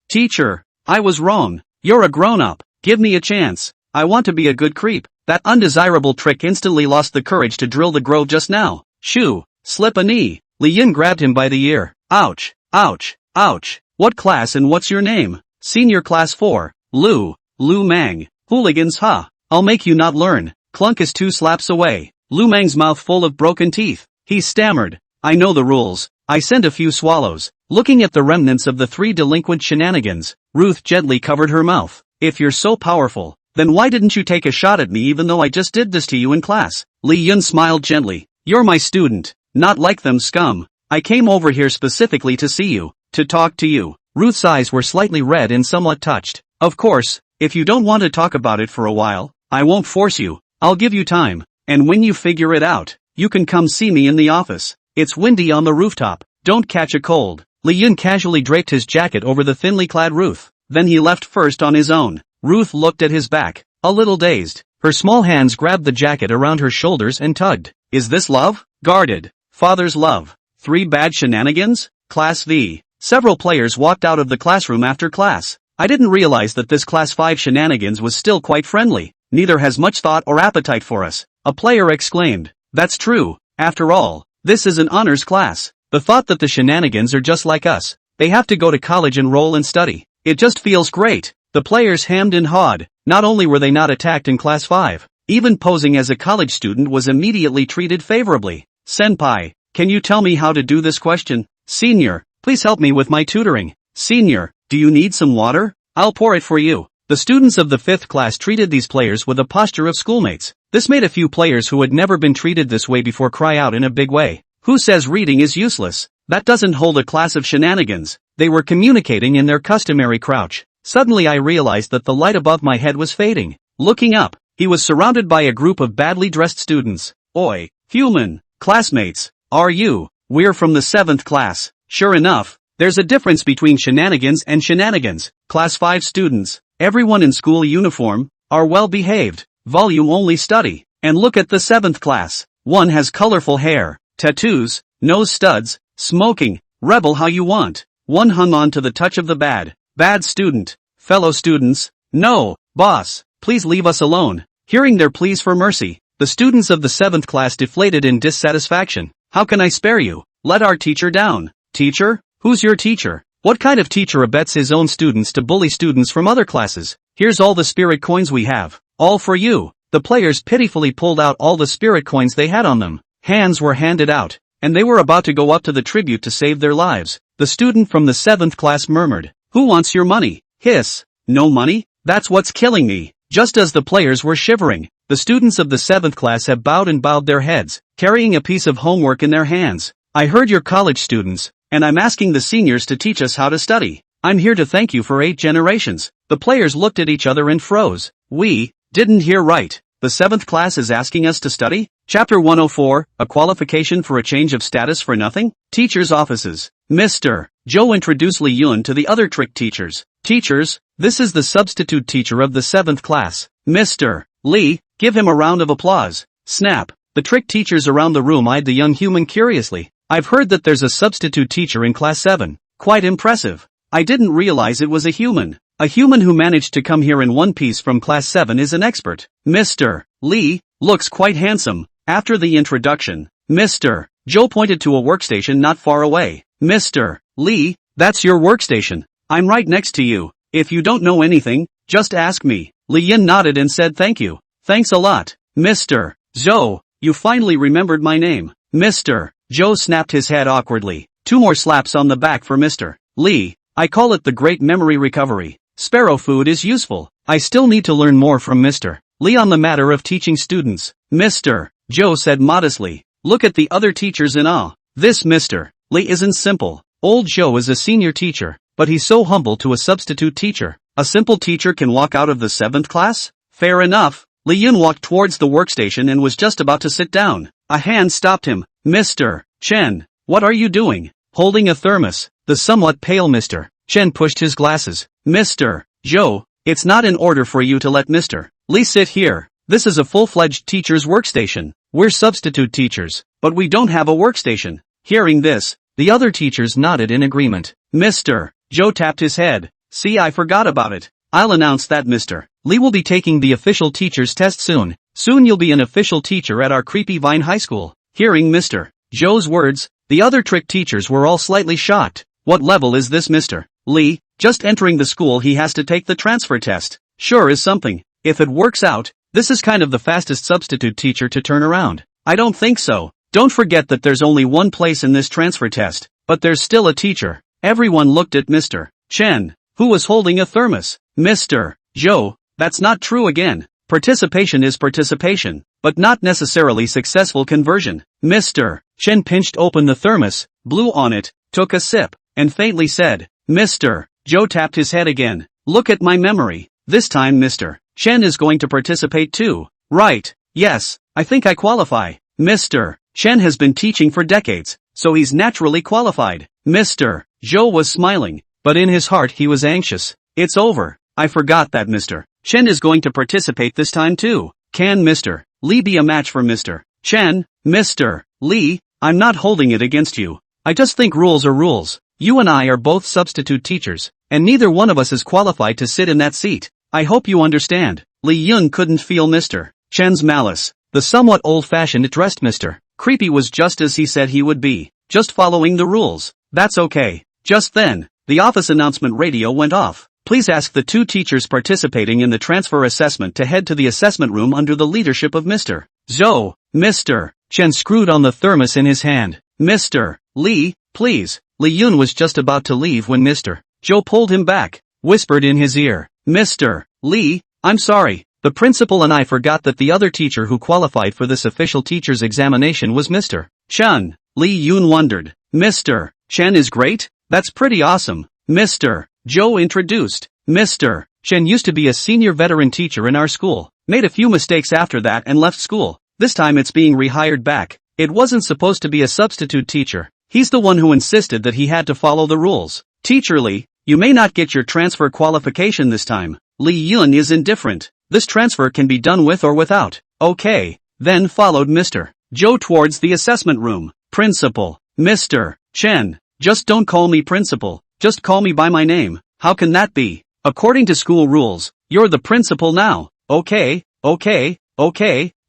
Teacher, I was wrong. You're a grown-up. Give me a chance. I want to be a good creep. That undesirable trick instantly lost the courage to drill the grove just now. Shoo, slip a knee. Li Yun grabbed him by the ear. Ouch, ouch, ouch. What class and what's your name? Senior class 4. Lu Mang. Hooligans, huh? I'll make you not learn. Clunk is 2 slaps away. Lu Mang's mouth full of broken teeth. He stammered. I know the rules. I sent a few swallows. Looking at the remnants of the 3 delinquent shenanigans, Ruth gently covered her mouth. If you're so powerful, then why didn't you take a shot at me even though I just did this to you in class? Li Yun smiled gently. You're my student, not like them scum. I came over here specifically to see you, to talk to you. Ruth's eyes were slightly red and somewhat touched. Of course, if you don't want to talk about it for a while, I won't force you. I'll give you time, and when you figure it out, you can come see me in the office. It's windy on the rooftop. Don't catch a cold. Li Yun casually draped his jacket over the thinly clad Ruth. Then he left first on his own. Ruth looked at his back, a little dazed. Her small hands grabbed the jacket around her shoulders and tugged. Is this love? Guarded. Father's love. 3 bad shenanigans? Class V. Several players walked out of the classroom after class. I didn't realize that this Class 5 shenanigans was still quite friendly. Neither has much thought or appetite for us. A player exclaimed. That's true. After all, this is an honors class. The thought that the shenanigans are just like us. They have to go to college, enroll and study. It just feels great. The players hammed and hawed. Not only were they not attacked in Class 5, even posing as a college student was immediately treated favorably. Senpai, can you tell me how to do this question? Senior, please help me with my tutoring. Senior, do you need some water? I'll pour it for you. The students of the 5th class treated these players with a posture of schoolmates. This made a few players who had never been treated this way before cry out in a big way. Who says reading is useless? That doesn't hold a class of shenanigans. They were communicating in their customary crouch. Suddenly I realized that the light above my head was fading. Looking up, he was surrounded by a group of badly dressed students. Oi, human, classmates, are you? We're from the 7th class. Sure enough, there's a difference between shenanigans and shenanigans. Class 5 students, everyone in school uniform, are well behaved, volume only study. And look at the 7th class. One has colorful hair, tattoos, nose studs, smoking, rebel how you want. One hung on to the touch of the bad student. Fellow students, no, boss, please leave us alone. Hearing their pleas for mercy, the students of the 7th class deflated in dissatisfaction. How can I spare you? Let our teacher down. Teacher? Who's your teacher? What kind of teacher abets his own students to bully students from other classes? Here's all the spirit coins we have. All for you. The players pitifully pulled out all the spirit coins they had on them. Hands were handed out, and they were about to go up to the tribute to save their lives. The student from the 7th class murmured, Who wants your money? Hiss. No money? That's what's killing me. Just as the players were shivering, the students of the 7th class have bowed and bowed their heads, carrying a piece of homework in their hands. I heard you're college students, and I'm asking the seniors to teach us how to study. I'm here to thank you for 8 generations. The players looked at each other and froze. We didn't hear right. The 7th class is asking us to study? Chapter 104, a qualification for a change of status for nothing? Teachers' offices. Mr. Joe introduced Li Yun to the other trick teachers. Teachers, this is the substitute teacher of the 7th class. Mr. Lee, give him a round of applause. Snap. The trick teachers around the room eyed the young human curiously. I've heard that there's a substitute teacher in class 7. Quite impressive. I didn't realize it was a human. A human who managed to come here in one piece from class 7 is an expert. Mr. Lee looks quite handsome. After the introduction, Mr. Joe pointed to a workstation not far away. Mr. Lee, that's your workstation. I'm right next to you. If you don't know anything, just ask me. Li Yun nodded and said thank you. Thanks a lot. Mr. Zhou, you finally remembered my name. Mr. Joe snapped his head awkwardly. 2 more slaps on the back for Mr. Lee. I call it the great memory recovery. Sparrow food is useful. I still need to learn more from Mr. Lee on the matter of teaching students. Mr. Joe said modestly. Look at the other teachers in awe. This Mr. Lee isn't simple. Old Joe is a senior teacher, but he's so humble to a substitute teacher. A simple teacher can walk out of the 7th class? Fair enough. Li Yun walked towards the workstation and was just about to sit down. A hand stopped him. Mr. Chen, what are you doing? Holding a thermos. The somewhat pale Mr. Chen pushed his glasses. Mr. Joe, it's not in order for you to let Mr. Lee sit here. This is a full-fledged teacher's workstation. We're substitute teachers, but we don't have a workstation. Hearing this, the other teachers nodded in agreement. Mr. Joe tapped his head. See, I forgot about it. I'll announce that Mr. Lee will be taking the official teacher's test soon. Soon you'll be an official teacher at our creepy Vine High School. Hearing Mr. Joe's words, the other trick teachers were all slightly shocked. What level is this Mr. Lee? Just entering the school, he has to take the transfer test. Sure is something. If it works out, this is kind of the fastest substitute teacher to turn around. I don't think so. Don't forget that there's only one place in this transfer test, but there's still a teacher. Everyone looked at Mr. Chen, who was holding a thermos. Mr. Joe, that's not true again. Participation is participation, but not necessarily successful conversion. Mr. Chen pinched open the thermos, blew on it, took a sip, and faintly said, Mr. Joe tapped his head again. Look at my memory. This time Mr. Chen is going to participate too. Right, yes, I think I qualify. Mr. Chen has been teaching for decades, so he's naturally qualified. Mr. Joe was smiling, but in his heart he was anxious. It's over. I forgot that Mr. Chen is going to participate this time too. Can Mr. Lee be a match for Mr. Chen? Mr. Lee, I'm not holding it against you. I just think rules are rules. You and I are both substitute teachers, and neither one of us is qualified to sit in that seat. I hope you understand. Lee Yun couldn't feel Mr. Chen's malice. The somewhat old-fashioned dressed Mr. Creepy was just as he said he would be, just following the rules. That's okay. Just then, the office announcement radio went off. Please ask the 2 teachers participating in the transfer assessment to head to the assessment room under the leadership of Mr. Zhou. Mr. Chen screwed on the thermos in his hand. Mr. Lee, please. Li Yun was just about to leave when Mr. Zhou pulled him back, whispered in his ear. Mr. Lee, I'm sorry. The principal and I forgot that the other teacher who qualified for this official teacher's examination was Mr. Chen. Li Yun wondered. Mr. Chen is great? That's pretty awesome. Mr. Zhou introduced. Mr. Chen used to be a senior veteran teacher in our school, made a few mistakes after that and left school. This time it's being rehired back. It wasn't supposed to be a substitute teacher. He's the one who insisted that he had to follow the rules. Teacher Lee, you may not get your transfer qualification this time. Li Yun is indifferent. This transfer can be done with or without. Okay. Then followed Mr. Zhou towards the assessment room. Principal. Mr. Chen. Just don't call me principal. Just call me by my name. How can that be? According to school rules, you're the principal now. Okay.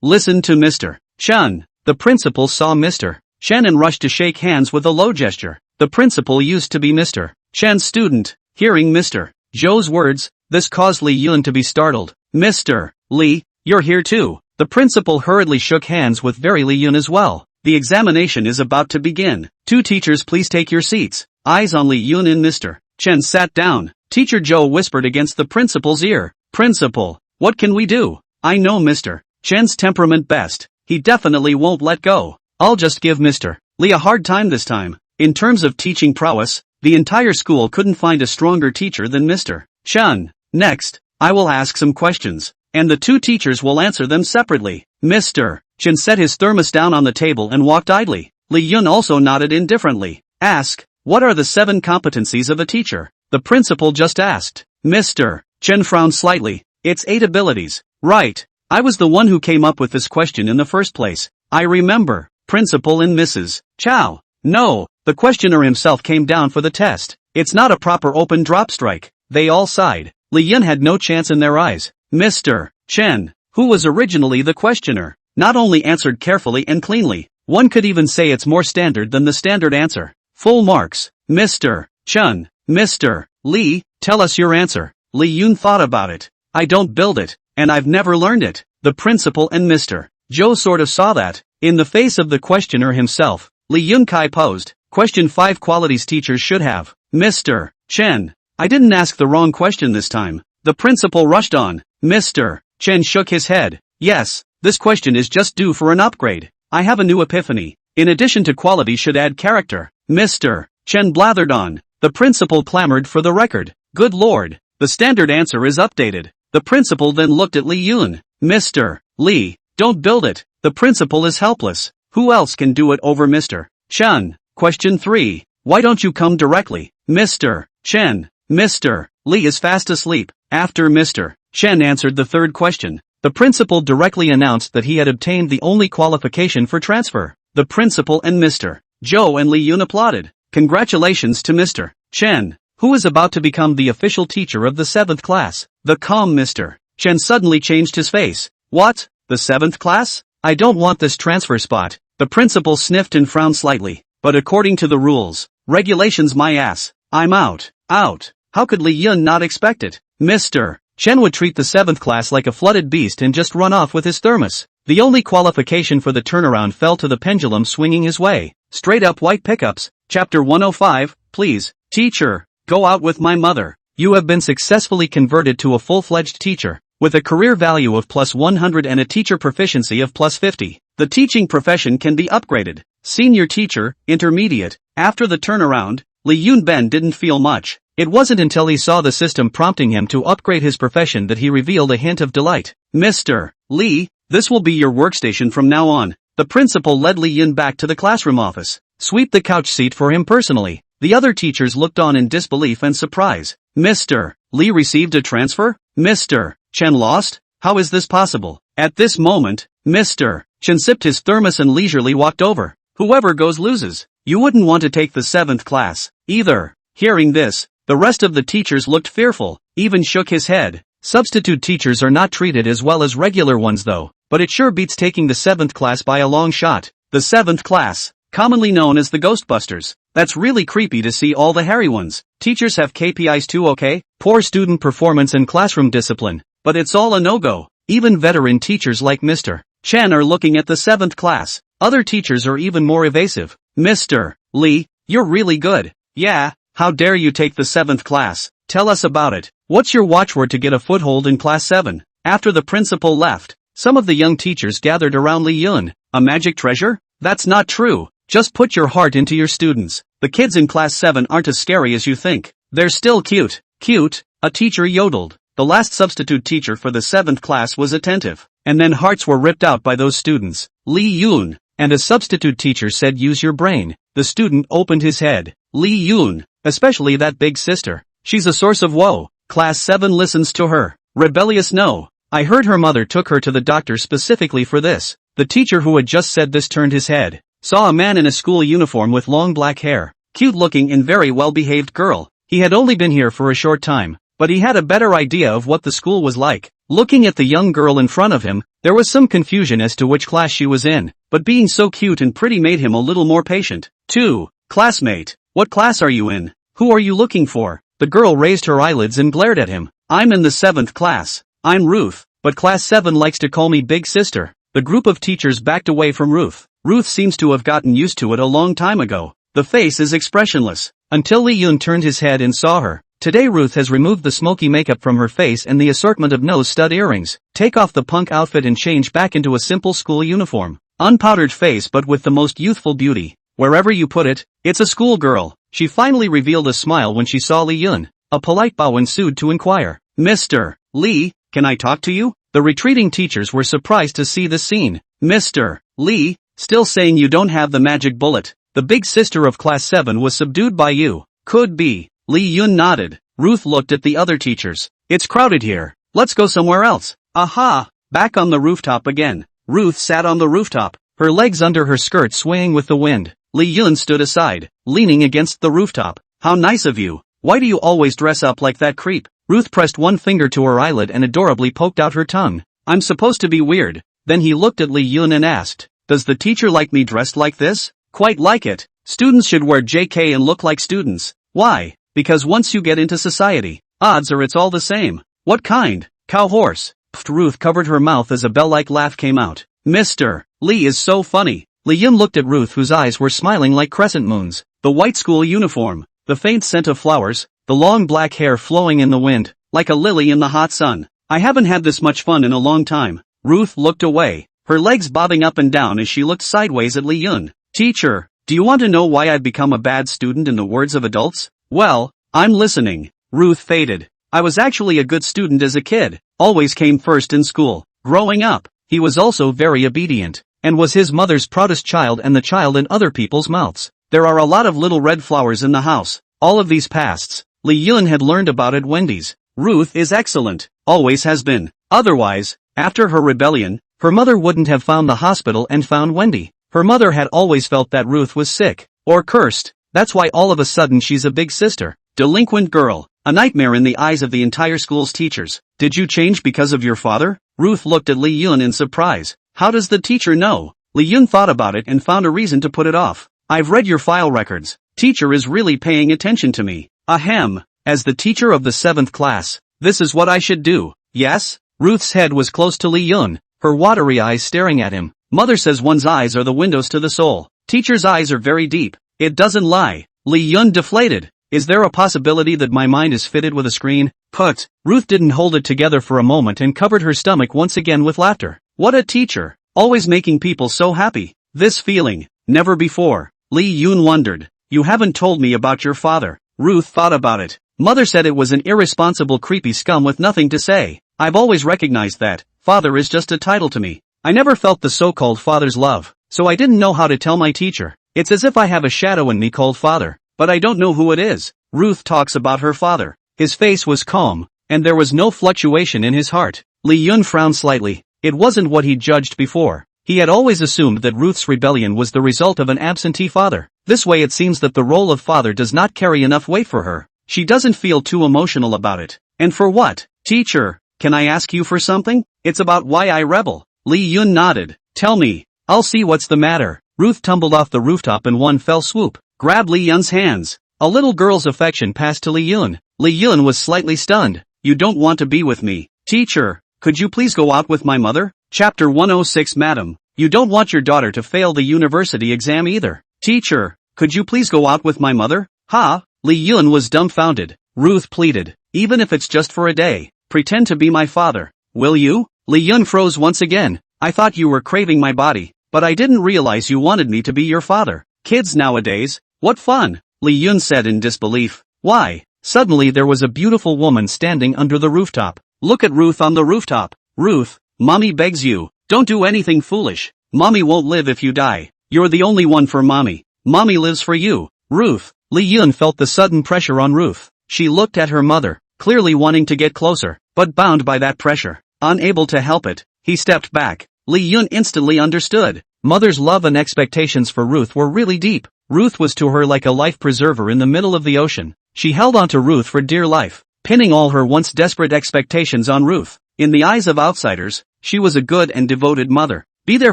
Listen to Mr. Chen. The principal saw Mr. Chen and rushed to shake hands with a low gesture. The principal used to be Mr. Chen's student. Hearing Mr. Zhou's words, this caused Li Yun to be startled. Mr. Lee, you're here too. The principal hurriedly shook hands with Li Yun as well. The examination is about to begin. 2 teachers, please take your seats. Eyes on Li Yun and Mr. Chen sat down. Teacher Zhou whispered against the principal's ear. Principal, what can we do? I know Mr. Chen's temperament best. He definitely won't let go. I'll just give Mr. Lee a hard time this time. In terms of teaching prowess, the entire school couldn't find a stronger teacher than Mr. Chen. Next, I will ask some questions, and the 2 teachers will answer them separately. Mr. Chen set his thermos down on the table and walked idly. Li Yun also nodded indifferently. Ask, what are the 7 competencies of a teacher? The principal just asked. Mr. Chen frowned slightly. It's 8 abilities. Right. I was the one who came up with this question in the first place. I remember. Principal and Mrs. Chow. No, the questioner himself came down for the test. It's not a proper open drop strike. They all sighed. Li Yun had no chance in their eyes. Mr. Chen, who was originally the questioner, not only answered carefully and cleanly, one could even say it's more standard than the standard answer. Full marks. Mr. Chen. Mr. Lee, tell us your answer. Li Yun thought about it. I don't build it, and I've never learned it. The principal and Mr. Zhou sort of saw that. In the face of the questioner himself, Li Yun Kai posed. Question 5 qualities teachers should have. Mr. Chen. I didn't ask the wrong question this time. The principal rushed on. Mr. Chen shook his head. Yes, this question is just due for an upgrade. I have a new epiphany. In addition to quality should add character. Mr. Chen blathered on. The principal clamored for the record. Good lord, the standard answer is updated. The principal then looked at Li Yun. Mr. Lee, don't build it. The principal is helpless. Who else can do it over Mr. Chen? Question 3. Why don't you come directly? Mr. Chen. Mr. Lee is fast asleep. After Mr. Chen answered the 3rd question, the principal directly announced that he had obtained the only qualification for transfer. The principal and Mr. Joe and Lee Yun applauded. Congratulations to Mr. Chen, who is about to become the official teacher of the 7th class. The calm Mr. Chen suddenly changed his face. What? The 7th class? I don't want this transfer spot. The principal sniffed and frowned slightly. But according to the rules, regulations my ass, I'm out. Out. How could Lee Yun not expect it? Mr. Chen would treat the 7th class like a flooded beast and just run off with his thermos. The only qualification for the turnaround fell to the pendulum swinging his way. Straight up white pickups. Chapter 105, please, teacher, go out with my mother. You have been successfully converted to a full-fledged teacher, with a career value of +100 and a teacher proficiency of +50. The teaching profession can be upgraded. Senior teacher, intermediate. After the turnaround, Lee Yun Ben didn't feel much. It wasn't until he saw the system prompting him to upgrade his profession that he revealed a hint of delight. Mr. Lee, this will be your workstation from now on. The principal led Lee Yun back to the classroom office. Sweep the couch seat for him personally. The other teachers looked on in disbelief and surprise. Mr. Lee received a transfer? Mr. Chen lost? How is this possible? At this moment, Mr. Chen sipped his thermos and leisurely walked over. Whoever goes loses. You wouldn't want to take the 7th class, either. Hearing this, the rest of the teachers looked fearful, even shook his head. Substitute teachers are not treated as well as regular ones though, but it sure beats taking the 7th class by a long shot. The 7th class, commonly known as the Ghostbusters. That's really creepy to see all the hairy ones. Teachers have KPIs too, okay? Poor student performance and classroom discipline. But it's all a no-go. Even veteran teachers like Mr. Chen are looking at the 7th class. Other teachers are even more evasive. Mr. Lee, you're really good. Yeah, how dare you take the 7th class? Tell us about it. What's your watchword to get a foothold in class 7? After the principal left, some of the young teachers gathered around Lee Yun. A magic treasure? That's not true. Just put your heart into your students. The kids in class 7 aren't as scary as you think. They're still cute. Cute? A teacher yodeled. The last substitute teacher for the 7th class was attentive. And then hearts were ripped out by those students. Lee Yun. And a substitute teacher said use your brain. The student opened his head. Lee Yun. Especially that big sister. She's a source of woe. Class 7 listens to her. Rebellious no. I heard her mother took her to the doctor specifically for this. The teacher who had just said this turned his head. Saw a man in a school uniform with long black hair. Cute looking and very well behaved girl. He had only been here for a short time, but he had a better idea of what the school was like. Looking at the young girl in front of him, there was some confusion as to which class she was in, but being so cute and pretty made him a little more patient. 2. Classmate, what class are you in? Who are you looking for? The girl raised her eyelids and glared at him. I'm in the 7th class. I'm Ruth, but class 7 likes to call me big sister. The group of teachers backed away from Ruth. Ruth seems to have gotten used to it a long time ago. The face is expressionless, until Lee Yun turned his head and saw her. Today Ruth has removed the smoky makeup from her face and the assortment of nose stud earrings. Take off the punk outfit and change back into a simple school uniform. Unpowdered face but with the most youthful beauty. Wherever you put it, it's a schoolgirl. She finally revealed a smile when she saw Lee Yun. A polite bow ensued to inquire. Mr. Lee, can I talk to you? The retreating teachers were surprised to see this scene. Mr. Lee, still saying you don't have the magic bullet. The big sister of class 7 was subdued by you. Could be. Lee Yun nodded. Ruth looked at the other teachers. It's crowded here. Let's go somewhere else. Aha! Back on the rooftop again. Ruth sat on the rooftop, her legs under her skirt swaying with the wind. Lee Yun stood aside, leaning against the rooftop. How nice of you. Why do you always dress up like that creep? Ruth pressed one finger to her eyelid and adorably poked out her tongue. I'm supposed to be weird. Then he looked at Lee Yun and asked, does the teacher like me dressed like this? Quite like it. Students should wear JK and look like students. Why? Because once you get into society, odds are it's all the same. What kind? Cow horse. Pfft. Ruth covered her mouth as a bell-like laugh came out. Mr. Lee is so funny. Lee Yun looked at Ruth whose eyes were smiling like crescent moons. The white school uniform, the faint scent of flowers, the long black hair flowing in the wind, like a lily in the hot sun. I haven't had this much fun in a long time. Ruth looked away, her legs bobbing up and down as she looked sideways at Lee Yun. Teacher, do you want to know why I've become a bad student in the words of adults? Well, I'm listening. Ruth faded. I was actually a good student as a kid, always came first in school. Growing up, he was also very obedient, and was his mother's proudest child and the child in other people's mouths. There are a lot of little red flowers in the house. All of these pasts, Lee Yun had learned about at Wendy's. Ruth is excellent, always has been. Otherwise, After her rebellion, her mother wouldn't have found the hospital and found Wendy. Her mother had always felt that Ruth was sick, or cursed. That's why all of a sudden she's a big sister. Delinquent girl. A nightmare in the eyes of the entire school's teachers. Did you change because of your father? Ruth looked at Lee Yun in surprise. How does the teacher know? Lee Yun thought about it and found a reason to put it off. I've read your file records. Teacher is really paying attention to me. Ahem. As the teacher of the 7th class, this is what I should do. Yes? Ruth's head was close to Lee Yun, her watery eyes staring at him. Mother says one's eyes are the windows to the soul. Teacher's eyes are very deep. It doesn't lie. Lee Yun deflated. Is there a possibility that my mind is fitted with a screen? Put. Ruth didn't hold it together for a moment and covered her stomach once again with laughter. What a teacher. Always making people so happy. This feeling. Never before. Lee Yun wondered. You haven't told me about your father. Ruth thought about it. Mother said it was an irresponsible creepy scum with nothing to say. I've always recognized that. Father is just a title to me. I never felt the so-called father's love, so I didn't know how to tell my teacher. It's as if I have a shadow in me called father, but I don't know who it is. Ruth talks about her father. His face was calm, and there was no fluctuation in his heart. Lee Yun frowned slightly. It wasn't what he'd judged before. He had always assumed that Ruth's rebellion was the result of an absentee father. This way it seems that the role of father does not carry enough weight for her. She doesn't feel too emotional about it. And for what? Teacher, can I ask you for something? It's about why I rebel. Lee Yun nodded. Tell me. I'll see what's the matter. Ruth tumbled off the rooftop in one fell swoop, grabbed Lee Yun's hands. A little girl's affection passed to Lee Yun. Lee Yun was slightly stunned. You don't want to be with me. Teacher, could you please go out with my mother? Chapter 106 Madam, you don't want your daughter to fail the university exam either. Teacher, could you please go out with my mother? Ha? Lee Yun was dumbfounded. Ruth pleaded. Even if it's just for a day, pretend to be my father. Will you? Lee Yun froze once again. I thought you were craving my body, but I didn't realize you wanted me to be your father. Kids nowadays, what fun, Lee Yun said in disbelief. Why? Suddenly there was a beautiful woman standing under the rooftop. Look at Ruth on the rooftop. Ruth, mommy begs you, don't do anything foolish. Mommy won't live if you die. You're the only one for mommy. Mommy lives for you. Ruth. Lee Yun felt the sudden pressure on Ruth. She looked at her mother, clearly wanting to get closer, but bound by that pressure. Unable to help it, he stepped back. Lee Yun instantly understood. Mother's love and expectations for Ruth were really deep. Ruth was to her like a life preserver in the middle of the ocean. She held on to Ruth for dear life, pinning all her once desperate expectations on Ruth. In the eyes of outsiders, she was a good and devoted mother. Be there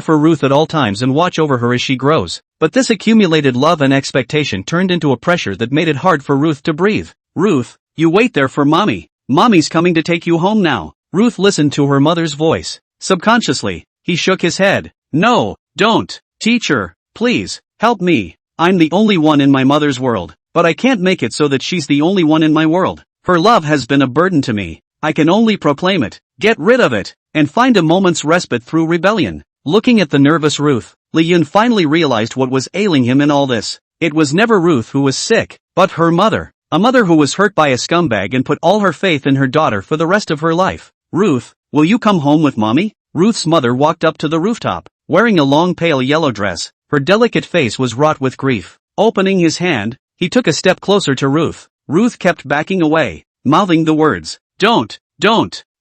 for Ruth at all times and watch over her as she grows. But this accumulated love and expectation turned into a pressure that made it hard for Ruth to breathe. Ruth, you wait there for mommy. Mommy's coming to take you home now. Ruth listened to her mother's voice. Subconsciously, he shook his head. No, don't. Teacher, please, help me. I'm the only one in my mother's world, but I can't make it so that she's the only one in my world. Her love has been a burden to me. I can only proclaim it, get rid of it, and find a moment's respite through rebellion. Looking at the nervous Ruth, Lee Yun finally realized what was ailing him in all this. It was never Ruth who was sick, but her mother. A mother who was hurt by a scumbag and put all her faith in her daughter for the rest of her life. Ruth, will you come home with mommy? Ruth's mother walked up to the rooftop, wearing a long pale yellow dress. Her delicate face was wrought with grief. Opening his hand, he took a step closer to Ruth. Ruth kept backing away, mouthing the words, don't.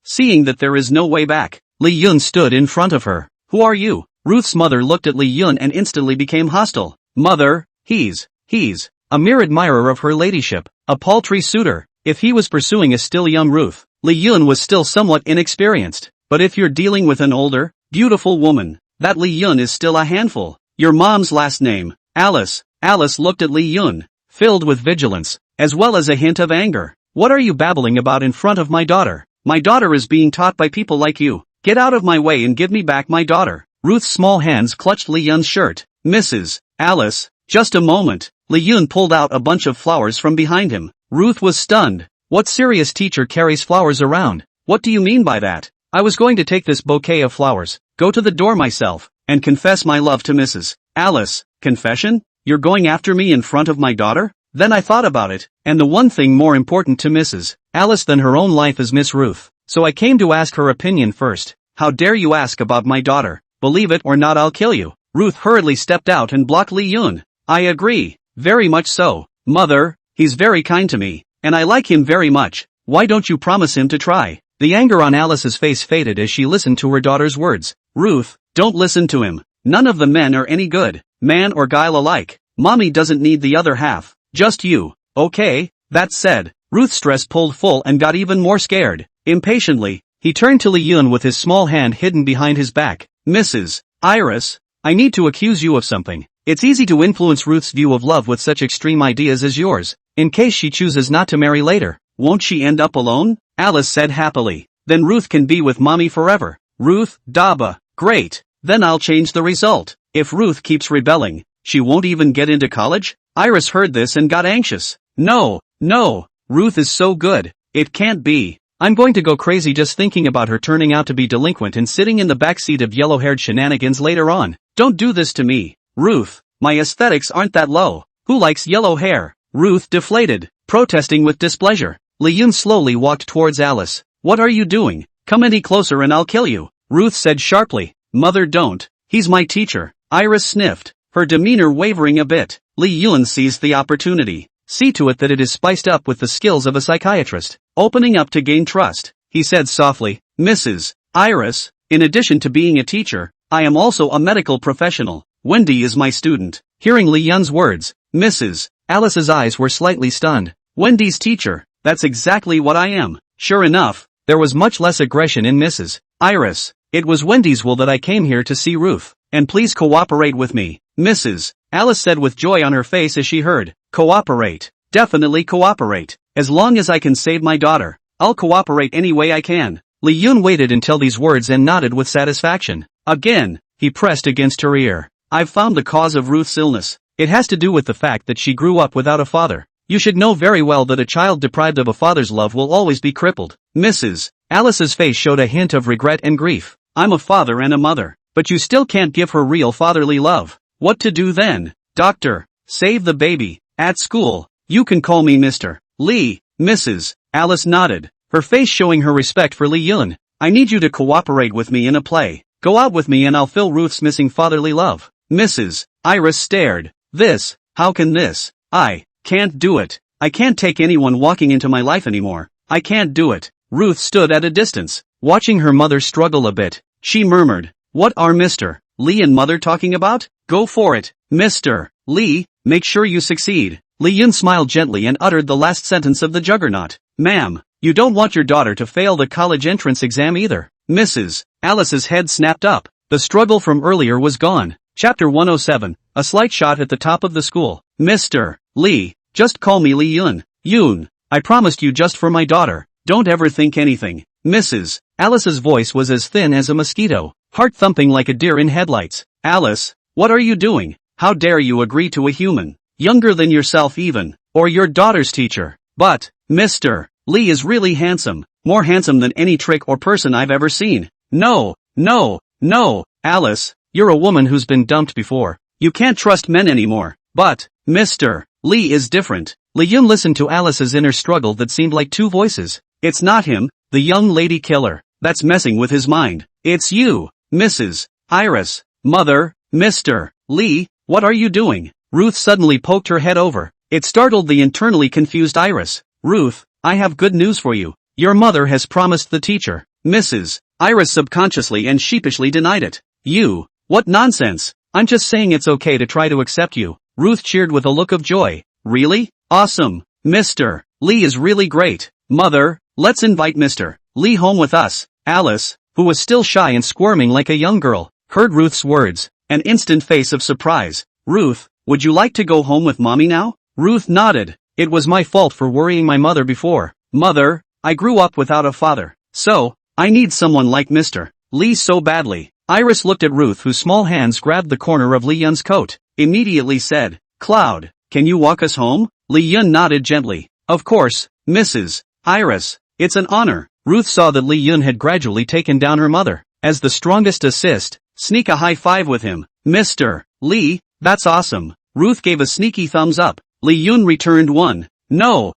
Seeing that there is no way back, Lee Yun stood in front of her. Who are you? Ruth's mother looked at Lee Yun and instantly became hostile. Mother, he's a mere admirer of her ladyship, a paltry suitor. If he was pursuing a still young Ruth, Lee Yun was still somewhat inexperienced. But if you're dealing with an older, beautiful woman, that Lee Yun is still a handful. Your mom's last name, Alice. Alice looked at Lee Yun, filled with vigilance, as well as a hint of anger. What are you babbling about in front of my daughter? My daughter is being taught by people like you. Get out of my way and give me back my daughter. Ruth's small hands clutched Lee Yun's shirt. Mrs. Alice, just a moment. Lee Yun pulled out a bunch of flowers from behind him. Ruth was stunned. What serious teacher carries flowers around? What do you mean by that? I was going to take this bouquet of flowers, go to the door myself, and confess my love to Mrs. Alice. Confession? You're going after me in front of my daughter? Then I thought about it, and the one thing more important to Mrs. Alice than her own life is Miss Ruth. So I came to ask her opinion first. How dare you ask about my daughter? Believe it or not, I'll kill you. Ruth hurriedly stepped out and blocked Lee Yun. I agree. Very much so. Mother, he's very kind to me, and I like him very much. Why don't you promise him to try? The anger on Alice's face faded as she listened to her daughter's words. Ruth, don't listen to him. None of the men are any good, man or guy alike. Mommy doesn't need the other half. Just you, okay? That said, Ruth's stress pulled full and got even more scared. Impatiently, he turned to Li Yun with his small hand hidden behind his back. Mrs. Iris, I need to accuse you of something. It's easy to influence Ruth's view of love with such extreme ideas as yours, in case she chooses not to marry later. Won't she end up alone? Alice said happily. Then Ruth can be with mommy forever. Ruth, Daba, great. Then I'll change the result. If Ruth keeps rebelling, she won't even get into college? Iris heard this and got anxious. No, Ruth is so good. It can't be. I'm going to go crazy just thinking about her turning out to be delinquent and sitting in the backseat of yellow-haired shenanigans later on. Don't do this to me. Ruth, my aesthetics aren't that low. Who likes yellow hair? Ruth deflated, protesting with displeasure. Li Yun slowly walked towards Alice. What are you doing? Come any closer and I'll kill you. Ruth said sharply. Mother, don't. He's my teacher. Iris sniffed, her demeanor wavering a bit. Li Yun seized the opportunity. See to it that it is spiced up with the skills of a psychiatrist. Opening up to gain trust, he said softly. Mrs. Iris, in addition to being a teacher, I am also a medical professional. Wendy is my student. Hearing Li Yun's words, Mrs. Alice's eyes were slightly stunned. Wendy's teacher, that's exactly what I am. Sure enough, there was much less aggression in Mrs. Iris. It was Wendy's will that I came here to see Ruth, and please cooperate with me. Mrs. Alice said with joy on her face as she heard. Cooperate. Definitely cooperate. As long as I can save my daughter, I'll cooperate any way I can. Li Yun waited until these words and nodded with satisfaction. Again, he pressed against her ear. I've found the cause of Ruth's illness. It has to do with the fact that she grew up without a father. You should know very well that a child deprived of a father's love will always be crippled. Mrs. Alice's face showed a hint of regret and grief. I'm a father and a mother, but you still can't give her real fatherly love. What to do then? Doctor, save the baby. At school, you can call me Mr. Lee. Mrs. Alice nodded, her face showing her respect for Li Yun. I need you to cooperate with me in a play. Go out with me and I'll fill Ruth's missing fatherly love. Mrs. Iris stared. How can this? I can't do it. I can't take anyone walking into my life anymore. I can't do it. Ruth stood at a distance, watching her mother struggle a bit. She murmured, what are Mr. Lee and mother talking about? Go for it, Mr. Lee, make sure you succeed. Li Yun smiled gently and uttered the last sentence of the juggernaut. Ma'am, you don't want your daughter to fail the college entrance exam either. Mrs. Alice's head snapped up. The struggle from earlier was gone. Chapter 107, a slight shot at the top of the school. Mr. Lee, just call me Li Yun. Yun, I promised you just for my daughter. Don't ever think anything. Mrs. Alice's voice was as thin as a mosquito, heart thumping like a deer in headlights. Alice, what are you doing? How dare you agree to a human, younger than yourself even, or your daughter's teacher? But, Mr. Lee is really handsome, more handsome than any trick or person I've ever seen. No, Alice, you're a woman who's been dumped before. You can't trust men anymore. But, Mr. Lee is different. Li Yun listened to Alice's inner struggle that seemed like two voices. It's not him, the young lady killer, that's messing with his mind. It's you, Mrs. Iris. Mother, Mr. Lee, what are you doing? Ruth suddenly poked her head over. It startled the internally confused Iris. Ruth, I have good news for you. Your mother has promised the teacher. Mrs. Iris subconsciously and sheepishly denied it. You, what nonsense. I'm just saying it's okay to try to accept you. Ruth cheered with a look of joy. Really? Awesome. Mr. Lee is really great. Mother, let's invite Mr. Lee home with us. Alice, who was still shy and squirming like a young girl, heard Ruth's words, an instant face of surprise. Ruth, would you like to go home with mommy now? Ruth nodded. It was my fault for worrying my mother before. Mother, I grew up without a father, so, I need someone like Mr. Lee so badly. Iris looked at Ruth, whose small hands grabbed the corner of Li Yun's coat, immediately said, Cloud, can you walk us home? Li Yun nodded gently. Of course, Mrs. Iris, it's an honor. Ruth saw that Li Yun had gradually taken down her mother. As the strongest assist, sneak a high five with him. Mr. Lee, that's awesome. Ruth gave a sneaky thumbs up. Li Yun returned one. No,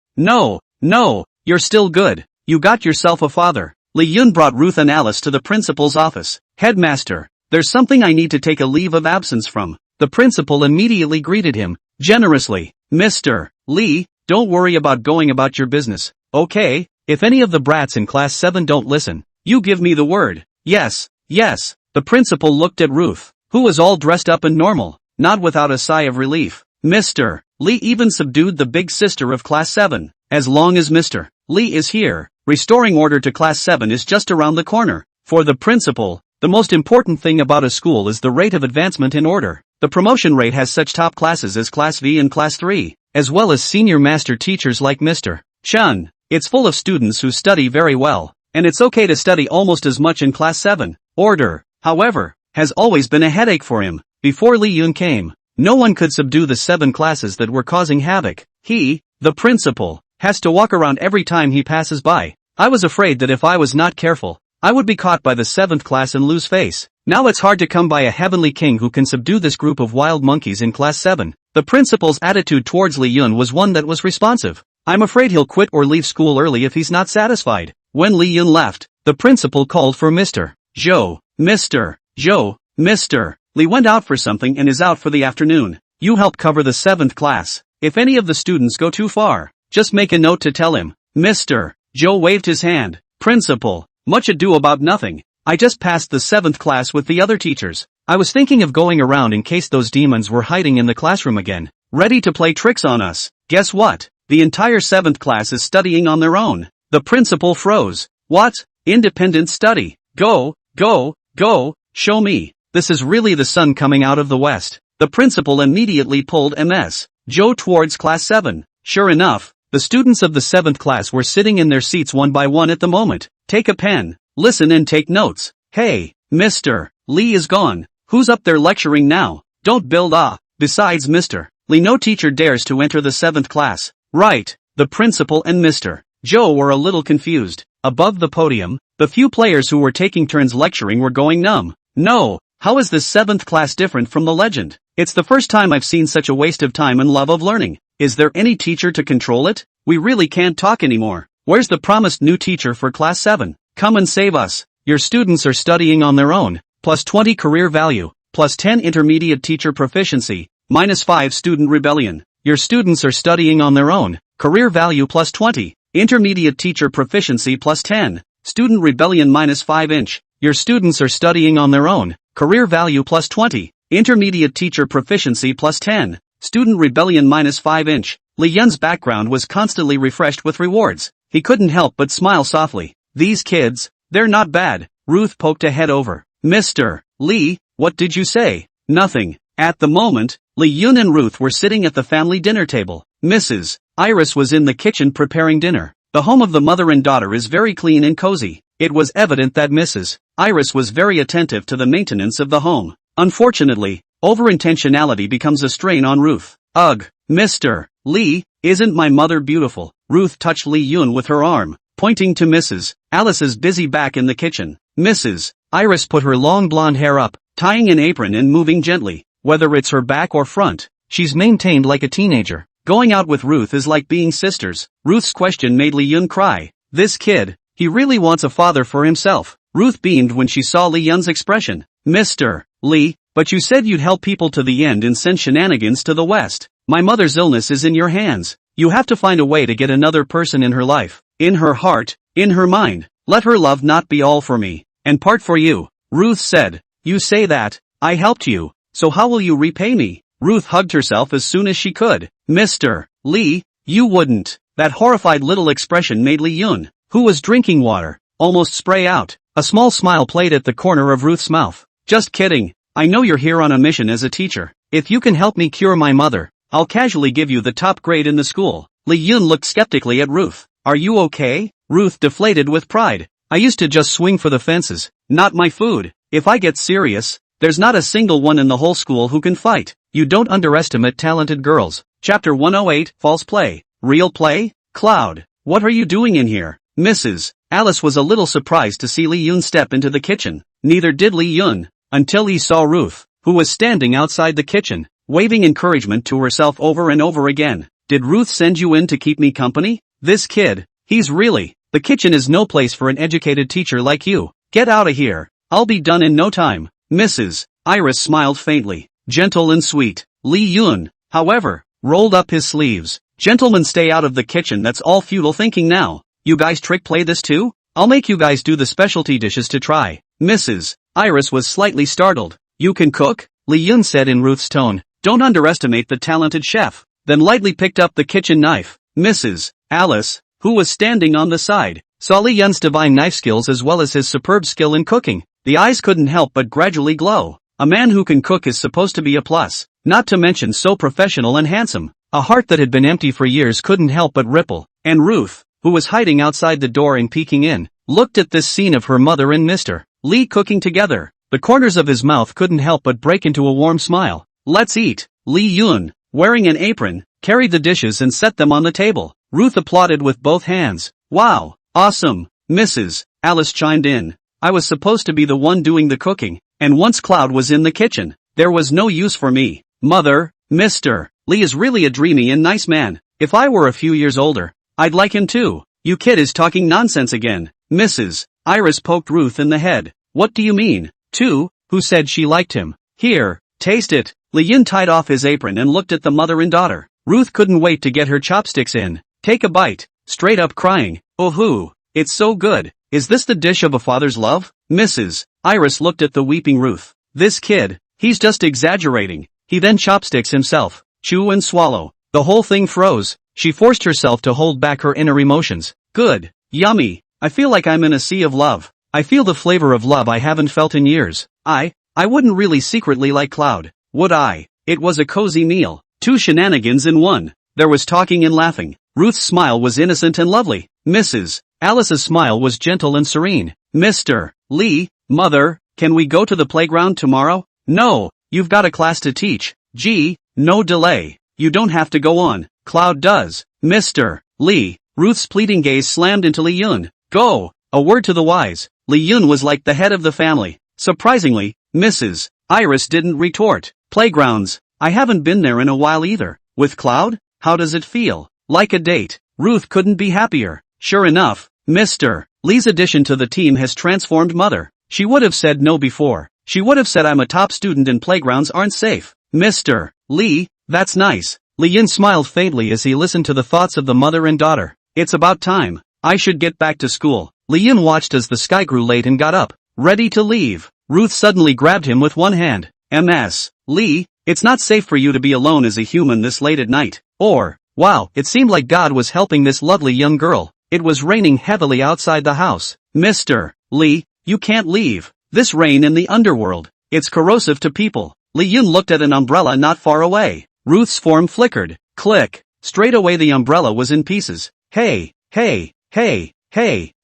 you're still good. You got yourself a father. Li Yun brought Ruth and Alice to the principal's office. Headmaster, there's something I need to take a leave of absence from. The principal immediately greeted him, generously. Mr. Lee, don't worry about going about your business, okay? If any of the brats in class 7 don't listen, you give me the word. Yes, yes. The principal looked at Ruth, who was all dressed up and normal, not without a sigh of relief. Mr. Lee even subdued the big sister of class 7. As long as Mr. Lee is here, restoring order to class 7 is just around the corner. For the principal, the most important thing about a school is the rate of advancement in order. The promotion rate has such top classes as Class V and Class 3, as well as senior master teachers like Mr. Chun. It's full of students who study very well, and it's okay to study almost as much in Class 7. Order, however, has always been a headache for him. Before Lee Yun came, no one could subdue the 7 classes that were causing havoc. He, the principal, has to walk around every time he passes by. I was afraid that if I was not careful, I would be caught by the 7th class and lose face. Now it's hard to come by a heavenly king who can subdue this group of wild monkeys in class 7. The principal's attitude towards Lee Yun was one that was responsive. I'm afraid he'll quit or leave school early if he's not satisfied. When Lee Yun left, the principal called for Mr. Zhou. Mr. Zhou, Mr. Lee went out for something and is out for the afternoon. You help cover the 7th class. If any of the students go too far, just make a note to tell him. Mr. Zhou waved his hand. Principal, much ado about nothing. I just passed the 7th class with the other teachers. I was thinking of going around in case those demons were hiding in the classroom again, ready to play tricks on us. Guess what? The entire 7th class is studying on their own. The principal froze. What? Independent study? Go, go, go, show me. This is really the sun coming out of the west. The principal immediately pulled Ms. Zhou towards class 7. Sure enough, the students of the 7th class were sitting in their seats one by one at the moment. Take a pen, listen and take notes. Hey, Mr. Lee is gone. Who's up there lecturing now? Don't build Besides Mr. Lee, no teacher dares to enter the 7th class. Right. The principal and Mr. Zhou were a little confused. Above the podium, the few players who were taking turns lecturing were going numb. No, how is this 7th class different from the legend? It's the first time I've seen such a waste of time and love of learning. Is there any teacher to control it? We really can't talk anymore. Where's the promised new teacher for class 7? Come and save us. Your students are studying on their own. Plus 20 career value. Plus 10 intermediate teacher proficiency. Minus 5 student rebellion. Your students are studying on their own. Career value plus 20. Intermediate teacher proficiency plus 10. Student rebellion minus 5 inch. Your students are studying on their own. Career value plus 20. Intermediate teacher proficiency plus 10. Student rebellion minus 5 inch. Li Yun's background was constantly refreshed with rewards. He couldn't help but smile softly. These kids, they're not bad. Ruth poked a head over. Mr. Lee, what did you say? Nothing. At the moment, Li Yun and Ruth were sitting at the family dinner table. Mrs. Iris was in the kitchen preparing dinner. The home of the mother and daughter is very clean and cozy. It was evident that Mrs. Iris was very attentive to the maintenance of the home. Unfortunately, over-intentionality becomes a strain on Ruth. Ugh, Mr. Lee, isn't my mother beautiful? Ruth touched Li Yun with her arm, pointing to Mrs. Alice's busy back in the kitchen. Mrs. Iris put her long blonde hair up, tying an apron and moving gently. Whether it's her back or front, she's maintained like a teenager. Going out with Ruth is like being sisters. Ruth's question made Li Yun cry. This kid, he really wants a father for himself. Ruth beamed when she saw Li Yun's expression. Mr. Lee, but you said you'd help people to the end and send shenanigans to the west. My mother's illness is in your hands. You have to find a way to get another person in her life, in her heart, in her mind. Let her love not be all for me, and part for you. Ruth said, you say that, I helped you, so how will you repay me? Ruth hugged herself as soon as she could. Mr. Lee, you wouldn't. That horrified little expression made Li Yun, who was drinking water, almost spray out. A small smile played at the corner of Ruth's mouth. Just kidding. I know you're here on a mission as a teacher. If you can help me cure my mother, I'll casually give you the top grade in the school. Li Yun looked skeptically at Ruth. Are you okay? Ruth deflated with pride. I used to just swing for the fences, not my food. If I get serious, there's not a single one in the whole school who can fight. You don't underestimate talented girls. Chapter 108, False Play. Real Play? Cloud, what are you doing in here? Mrs. Alice was a little surprised to see Li Yun step into the kitchen. Neither did Li Yun, until he saw Ruth, who was standing outside the kitchen, waving encouragement to herself over and over again. Did Ruth send you in to keep me company? This kid, he's really, the kitchen is no place for an educated teacher like you. Get out of here. I'll be done in no time. Mrs. Iris smiled faintly, gentle and sweet. Li Yun, however, rolled up his sleeves. Gentlemen, stay out of the kitchen. That's all futile thinking now. You guys trick play this too? I'll make you guys do the specialty dishes to try. Mrs. Iris was slightly startled. You can cook? Lee Yun said in Ruth's tone. Don't underestimate the talented chef. Then lightly picked up the kitchen knife. Mrs. Alice, who was standing on the side, saw Lee Yun's divine knife skills as well as his superb skill in cooking. The eyes couldn't help but gradually glow. A man who can cook is supposed to be a plus, not to mention so professional and handsome. A heart that had been empty for years couldn't help but ripple. And Ruth, who was hiding outside the door and peeking in, looked at this scene of her mother and Mr. Lee cooking together. The corners of his mouth couldn't help but break into a warm smile. Let's eat. Lee Yun, wearing an apron, carried the dishes and set them on the table. Ruth applauded with both hands. Wow, awesome. Mrs. Alice chimed in. I was supposed to be the one doing the cooking, and once Cloud was in the kitchen, there was no use for me. Mother, Mr. Lee is really a dreamy and nice man. If I were a few years older, I'd like him too. You kid is talking nonsense again. Mrs. Iris poked Ruth in the head. What do you mean? Too, who said she liked him? Here, taste it. Lee Yun tied off his apron and looked at the mother and daughter. Ruth couldn't wait to get her chopsticks in. Take a bite, straight up crying. Oh hoo, it's so good. Is this the dish of a father's love? Mrs. Iris looked at the weeping Ruth. This kid, he's just exaggerating. He then chopsticks himself. Chew and swallow. The whole thing froze. She forced herself to hold back her inner emotions. Good. Yummy. I feel like I'm in a sea of love. I feel the flavor of love I haven't felt in years. I wouldn't really secretly like Cloud, would I? It was a cozy meal. 2 shenanigans in one. There was talking and laughing. Ruth's smile was innocent and lovely. Mrs. Alice's smile was gentle and serene. Mr. Lee, Mother, can we go to the playground tomorrow? No, you've got a class to teach. Gee, no delay. You don't have to go on. Cloud does. Mr. Lee, Ruth's pleading gaze slammed into Lee Yun. Go. A word to the wise. Lee Yun was like the head of the family. Surprisingly, Mrs. Iris didn't retort. Playgrounds. I haven't been there in a while either. With Cloud? How does it feel? Like a date. Ruth couldn't be happier. Sure enough, Mr. Lee's addition to the team has transformed Mother. She would have said no before. She would have said I'm a top student and playgrounds aren't safe. Mr. Lee, that's nice. Lee Yun smiled faintly as he listened to the thoughts of the mother and daughter. It's about time. I should get back to school. Lee Yun watched as the sky grew late and got up, ready to leave. Ruth suddenly grabbed him with one hand. Ms. Lee, it's not safe for you to be alone as a human this late at night. Wow, it seemed like God was helping this lovely young girl. It was raining heavily outside the house. Mr. Lee, you can't leave. This rain in the underworld. It's corrosive to people. Lee Yun looked at an umbrella not far away. Ruth's form flickered. Click. Straight away the umbrella was in pieces. Hey.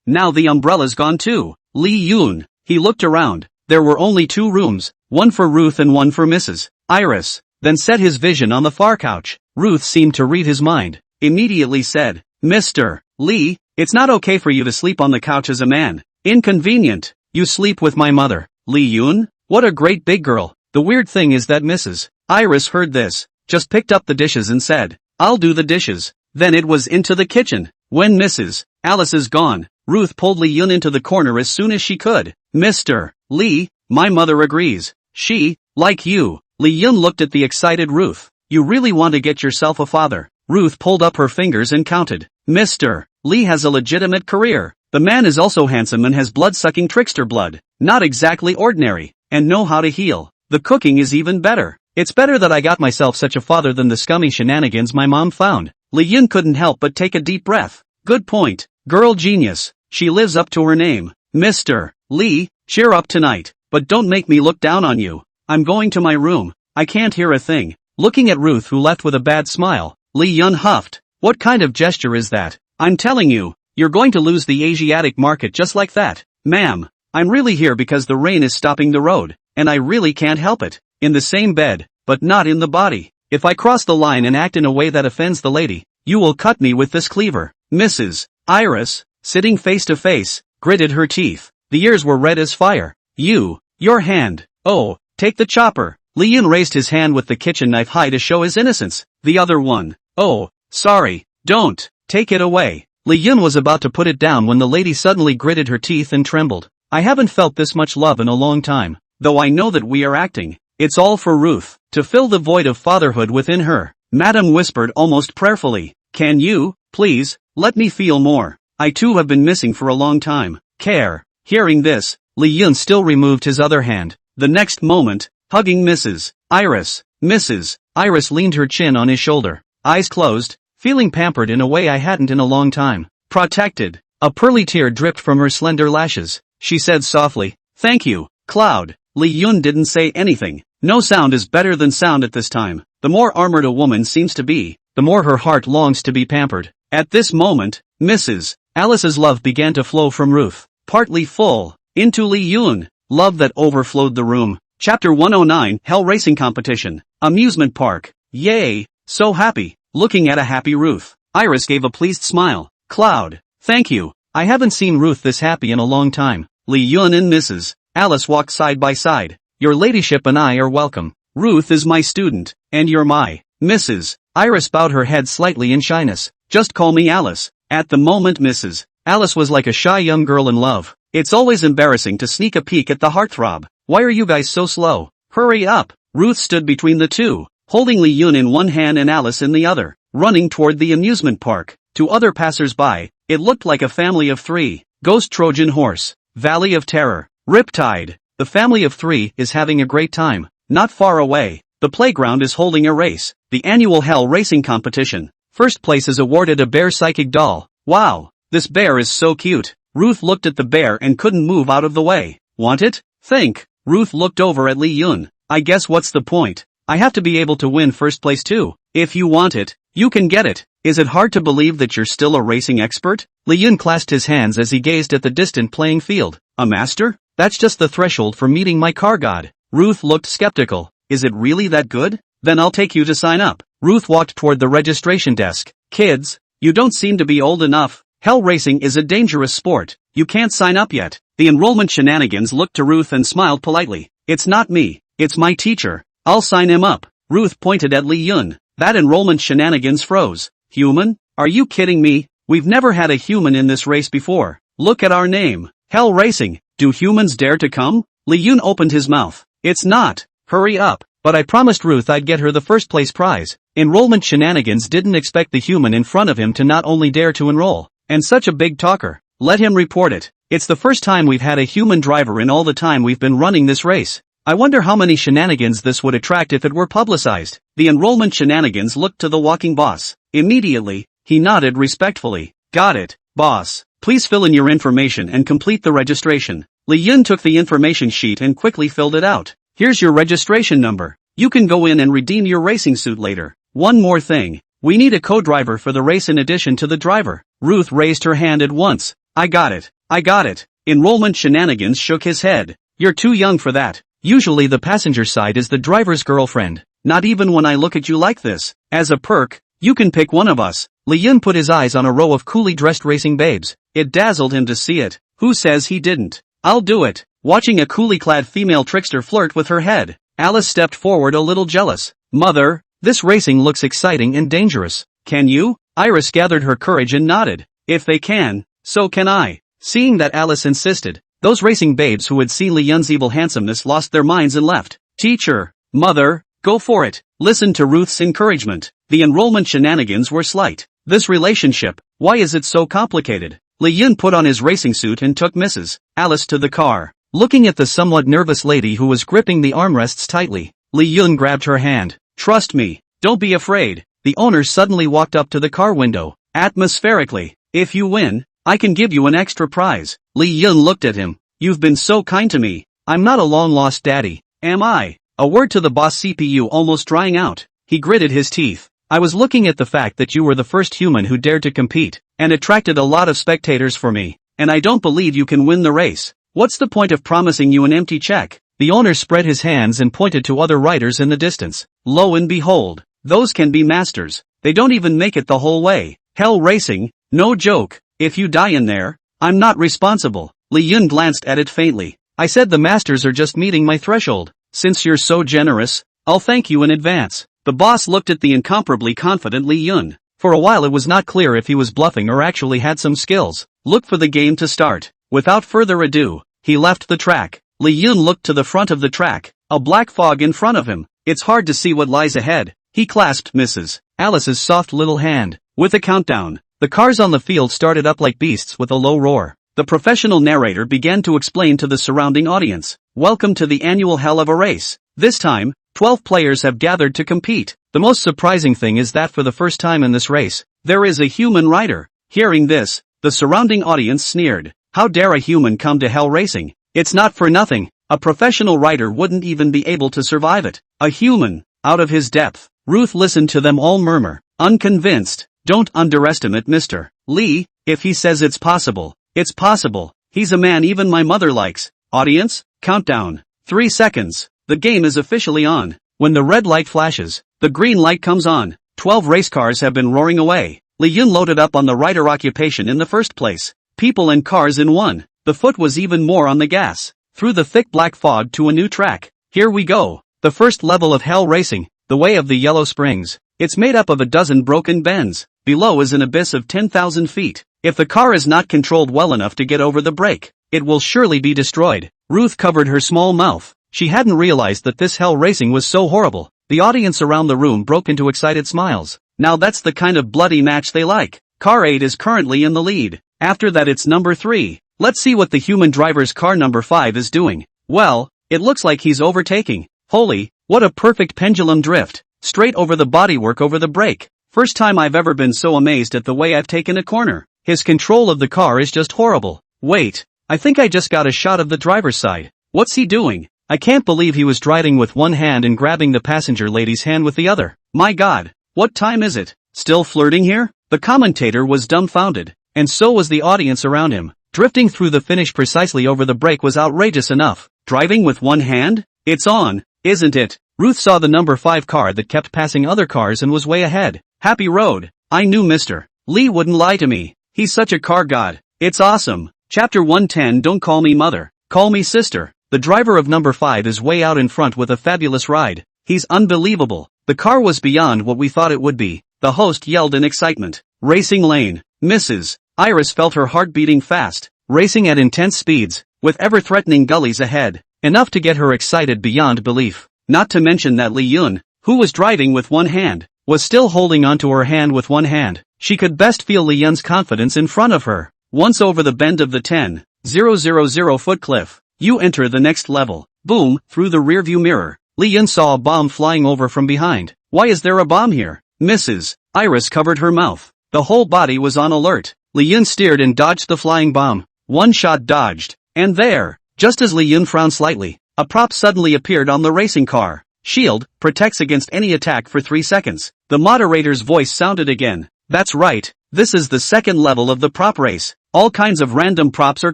Now the umbrella's gone too. Lee Yun. He looked around. There were only 2 rooms, one for Ruth and one for Mrs. Iris. Then set his vision on the far couch. Ruth seemed to read his mind. Immediately said, Mr. Lee, it's not okay for you to sleep on the couch as a man. Inconvenient. You sleep with my mother. Lee Yun? What a great big girl. The weird thing is that Mrs. Iris heard this, just picked up the dishes and said, I'll do the dishes. Then it was into the kitchen. When Mrs. Alice is gone, Ruth pulled Lee Yun into the corner as soon as she could. Mr. Lee, my mother agrees. She, like you. Lee Yun looked at the excited Ruth. You really want to get yourself a father. Ruth pulled up her fingers and counted. Mr. Lee has a legitimate career. The man is also handsome and has blood-sucking trickster blood. Not exactly ordinary. And know how to heal. The cooking is even better. It's better that I got myself such a father than the scummy shenanigans my mom found. Lee Yun couldn't help but take a deep breath. Good point. Girl genius. She lives up to her name. Mr. Lee, cheer up tonight. But don't make me look down on you. I'm going to my room. I can't hear a thing. Looking at Ruth who left with a bad smile, Lee Yun huffed. What kind of gesture is that? I'm telling you, you're going to lose the Asiatic market just like that. Ma'am, I'm really here because the rain is stopping the road, and I really can't help it. In the same bed, but not in the body. If I cross the line and act in a way that offends the lady, you will cut me with this cleaver. Mrs. Iris, sitting face to face, gritted her teeth. The ears were red as fire. Your hand. Oh, take the chopper. Lee Yun raised his hand with the kitchen knife high to show his innocence. The other one. Oh, sorry, don't. Take it away. Lee Yun was about to put it down when the lady suddenly gritted her teeth and trembled. I haven't felt this much love in a long time. Though I know that we are acting. It's all for Ruth. To fill the void of fatherhood within her. Madam whispered almost prayerfully. Can you, please, let me feel more? I too have been missing for a long time. Care. Hearing this, Lee Yun still removed his other hand. The next moment, hugging Mrs. Iris. Mrs. Iris leaned her chin on his shoulder, eyes closed, feeling pampered in a way I hadn't in a long time. Protected. A pearly tear dripped from her slender lashes. She said softly, "Thank you, Cloud." Lee Yun didn't say anything. No sound is better than sound at this time. The more armored a woman seems to be, the more her heart longs to be pampered. At this moment, Mrs. Alice's love began to flow from Ruth, partly full, into Lee Yun, love that overflowed the room. Chapter 109 Hell Racing Competition. Amusement Park. Yay, so happy. Looking at a happy Ruth, Iris gave a pleased smile. Cloud, thank you. I haven't seen Ruth this happy in a long time. Lee Yun and Mrs. Alice walked side by side. Your ladyship and I are welcome. Ruth is my student, and you're my. Mrs. Iris bowed her head slightly in shyness. Just call me Alice. At the moment Mrs. Alice was like a shy young girl in love. It's always embarrassing to sneak a peek at the heartthrob. Why are you guys so slow? Hurry up. Ruth stood between the two, holding Lee Yun in one hand and Alice in the other, running toward the amusement park. To other passers-by, it looked like a family of three. Ghost Trojan Horse. Valley of Terror. Riptide. The family of three is having a great time. Not far away, the playground is holding a race. The annual Hell Racing Competition. First place is awarded a bear psychic doll. Wow, this bear is so cute. Ruth looked at the bear and couldn't move out of the way. Want it? Think. Ruth looked over at Lee Yun. I guess what's the point? I have to be able to win first place too. If you want it, you can get it. Is it hard to believe that you're still a racing expert? Lee Yun clasped his hands as he gazed at the distant playing field. A master? That's just the threshold for meeting my car god. Ruth looked skeptical. Is it really that good? Then I'll take you to sign up. Ruth walked toward the registration desk. Kids, you don't seem to be old enough. Hell racing is a dangerous sport. You can't sign up yet. The enrollment shenanigans looked to Ruth and smiled politely. It's not me. It's my teacher. I'll sign him up. Ruth pointed at Lee Yun. That enrollment shenanigans froze. Human? Are you kidding me? We've never had a human in this race before. Look at our name. Hell Racing. Do humans dare to come? Lee Yun opened his mouth. It's not. Hurry up. But I promised Ruth I'd get her the first place prize. Enrollment shenanigans didn't expect the human in front of him to not only dare to enroll, and such a big talker. Let him report it. It's the first time we've had a human driver in all the time we've been running this race. I wonder how many shenanigans this would attract if it were publicized. The enrollment shenanigans looked to the walking boss. Immediately, he nodded respectfully. Got it, boss. Please fill in your information and complete the registration. Lee Yun took the information sheet and quickly filled it out. Here's your registration number. You can go in and redeem your racing suit later. One more thing. We need a co-driver for the race in addition to the driver. Ruth raised her hand at once. I got it. I got it. Enrollment shenanigans shook his head. You're too young for that. Usually the passenger side is the driver's girlfriend. Not even when I look at you like this. As a perk, you can pick one of us. Lee Yun put his eyes on a row of coolly dressed racing babes. It dazzled him to see it. Who says he didn't? I'll do it. Watching a coolly clad female trickster flirt with her head, Alice stepped forward a little jealous. Mother, this racing looks exciting and dangerous. Can you? Iris gathered her courage and nodded. If they can, so can I. Seeing that Alice insisted, those racing babes who had seen Lee Yun's evil handsomeness lost their minds and left. Teacher, mother, go for it. Listen to Ruth's encouragement. The enrollment shenanigans were slight. This relationship, why is it so complicated? Lee Yun put on his racing suit and took Mrs. Alice to the car. Looking at the somewhat nervous lady who was gripping the armrests tightly, Lee Yun grabbed her hand. Trust me, don't be afraid. The owner suddenly walked up to the car window. Atmospherically, if you win, I can give you an extra prize. Lee Yun looked at him. You've been so kind to me. I'm not a long-lost daddy, am I? A word to the boss CPU almost drying out. He gritted his teeth. I was looking at the fact that you were the first human who dared to compete, and attracted a lot of spectators for me, and I don't believe you can win the race. What's the point of promising you an empty check? The owner spread his hands and pointed to other riders in the distance. Lo and behold, those can be masters. They don't even make it the whole way. Hell racing, no joke. If you die in there, I'm not responsible. Lee Yun glanced at it faintly. I said the masters are just meeting my threshold. Since you're so generous, I'll thank you in advance. The boss looked at the incomparably confident Lee Yun. For a while it was not clear if he was bluffing or actually had some skills. Look for the game to start. Without further ado, he left the track. Lee Yun looked to the front of the track, a black fog in front of him. It's hard to see what lies ahead. He clasped Mrs. Alice's soft little hand. With a countdown, The cars on the field started up like beasts with a low roar. The professional narrator began to explain to the surrounding audience, "Welcome to the annual hell of a race. This time, 12 players have gathered to compete. The most surprising thing is that for the first time in this race, there is a human rider." Hearing this, the surrounding audience sneered. How dare a human come to hell racing? It's not for nothing. A professional rider wouldn't even be able to survive it. A human, out of his depth. Ruth listened to them all murmur, unconvinced. Don't underestimate Mr. Lee. If he says it's possible, it's possible. He's a man even my mother likes. Audience, countdown. 3 seconds. The game is officially on. When the red light flashes, the green light comes on. 12 race cars have been roaring away. Lee Yun loaded up on the rider occupation in the first place. People and cars in one. The foot was even more on the gas. Through the thick black fog to a new track. Here we go. The first level of hell racing, the way of the Yellow Springs. It's made up of a dozen broken bends. Below is an abyss of 10,000 feet. If the car is not controlled well enough to get over the break, it will surely be destroyed. Ruth covered her small mouth. She hadn't realized that this hell racing was so horrible. The audience around the room broke into excited smiles. Now that's the kind of bloody match they like. Car 8 is currently in the lead. After that it's number 3. Let's see what the human driver's car number 5 is doing. Well, it looks like he's overtaking. Holy, what a perfect pendulum drift. Straight over the bodywork over the brake. First time I've ever been so amazed at the way I've taken a corner. His control of the car is just horrible. Wait, I think I just got a shot of the driver's side. What's he doing? I can't believe he was driving with one hand and grabbing the passenger lady's hand with the other. My God, what time is it? Still flirting here? The commentator was dumbfounded, and so was the audience around him. Drifting through the finish precisely over the brake was outrageous enough. Driving with one hand? It's on, isn't it? Ruth saw the number 5 car that kept passing other cars and was way ahead. Happy road. I knew Mr. Lee wouldn't lie to me. He's such a car god. It's awesome. Chapter 110. Don't call me mother. Call me sister. The driver of number 5 is way out in front with a fabulous ride. He's unbelievable. The car was beyond what we thought it would be. The host yelled in excitement. Racing lane. Mrs. Iris felt her heart beating fast, racing at intense speeds, with ever-threatening gullies ahead, enough to get her excited beyond belief. Not to mention that Lee Yun, who was driving with one hand, was still holding onto her hand with one hand. She could best feel Lee Yun's confidence in front of her. Once over the bend of the 10,000 foot cliff, you enter the next level. Boom, through the rearview mirror, Lee Yun saw a bomb flying over from behind. Why is there a bomb here? Mrs. Iris covered her mouth. The whole body was on alert. Lee Yun steered and dodged the flying bomb. One shot dodged. And there, just as Lee Yun frowned slightly, a prop suddenly appeared on the racing car. Shield, protects against any attack for 3 seconds. The moderator's voice sounded again. That's right, this is the second level of the prop race. All kinds of random props are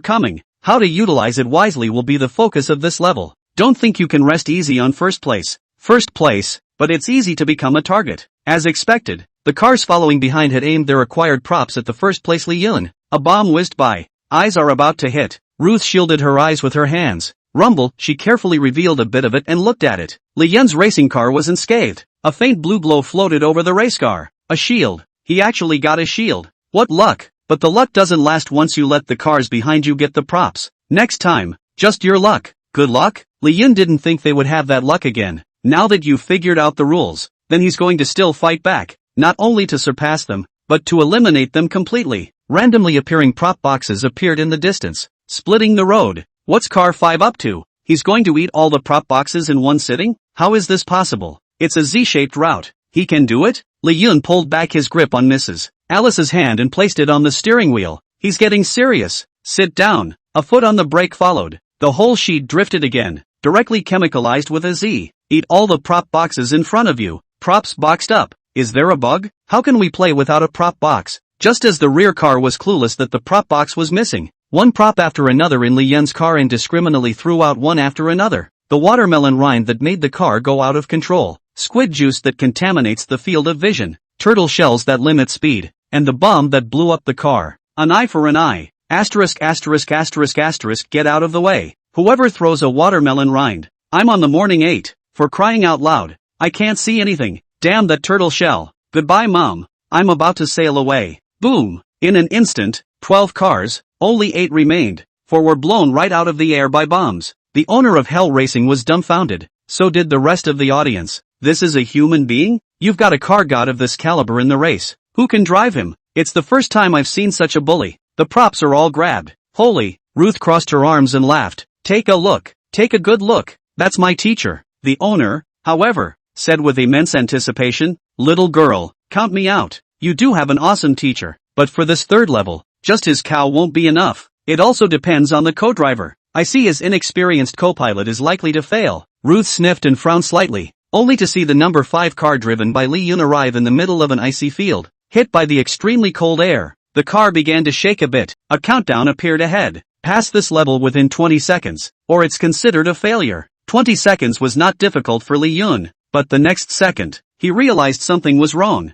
coming. How to utilize it wisely will be the focus of this level. Don't think you can rest easy on first place. First place, but it's easy to become a target. As expected, the cars following behind had aimed their acquired props at the first place Lee Yun. A bomb whizzed by. Eyes are about to hit. Ruth shielded her eyes with her hands. Rumble, she carefully revealed a bit of it and looked at it. Lee Yun's racing car was unscathed. A faint blue glow floated over the race car. A shield. He actually got a shield. What luck. But the luck doesn't last once you let the cars behind you get the props. Next time, just your luck. Good luck? Lee Yun didn't think they would have that luck again. Now that you've figured out the rules, then he's going to still fight back. Not only to surpass them, but to eliminate them completely. Randomly appearing prop boxes appeared in the distance, splitting the road. What's car 5 up to? He's going to eat all the prop boxes in one sitting? How is this possible? It's a Z-shaped route. He can do it? Lee Yun pulled back his grip on Mrs. Alice's hand and placed it on the steering wheel. He's getting serious. Sit down. A foot on the brake followed. The whole sheet drifted again, directly chemicalized with a Z. Eat all the prop boxes in front of you. Props boxed up. Is there a bug? How can we play without a prop box? Just as the rear car was clueless that the prop box was missing, one prop after another in Lee Yun's car indiscriminately threw out one after another. The watermelon rind that made the car go out of control, squid juice that contaminates the field of vision, turtle shells that limit speed, and the bomb that blew up the car. An eye for an eye. Asterisk asterisk asterisk asterisk, get out of the way. Whoever throws a watermelon rind. I'm on the morning 8, for crying out loud. I can't see anything. Damn that turtle shell. Goodbye Mom. I'm about to sail away. Boom. In an instant, 12 cars, only 8 remained, for were blown right out of the air by bombs. The owner of Hell Racing was dumbfounded. So did the rest of the audience. This is a human being? You've got a car god of this caliber in the race. Who can drive him? It's the first time I've seen such a bully. The props are all grabbed. Holy, Ruth crossed her arms and laughed. Take a look. Take a good look. That's my teacher. The owner, however, said with immense anticipation, little girl, count me out. You do have an awesome teacher, but for this third level, just his cow won't be enough. It also depends on the co-driver. I see his inexperienced co-pilot is likely to fail. Ruth sniffed and frowned slightly, only to see the number 5 car driven by Lee Yun arrive in the middle of an icy field. Hit by the extremely cold air, the car began to shake a bit. A countdown appeared ahead. Pass this level within 20 seconds, or it's considered a failure. 20 seconds was not difficult for Lee Yun, but the next second, he realized something was wrong.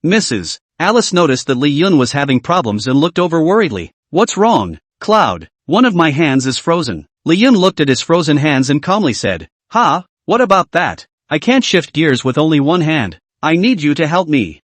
Mrs. Alice noticed that Lee Yun was having problems and looked over worriedly. What's wrong? Cloud, one of my hands is frozen. Lee Yun looked at his frozen hands and calmly said, what about that? I can't shift gears with only one hand. I need you to help me.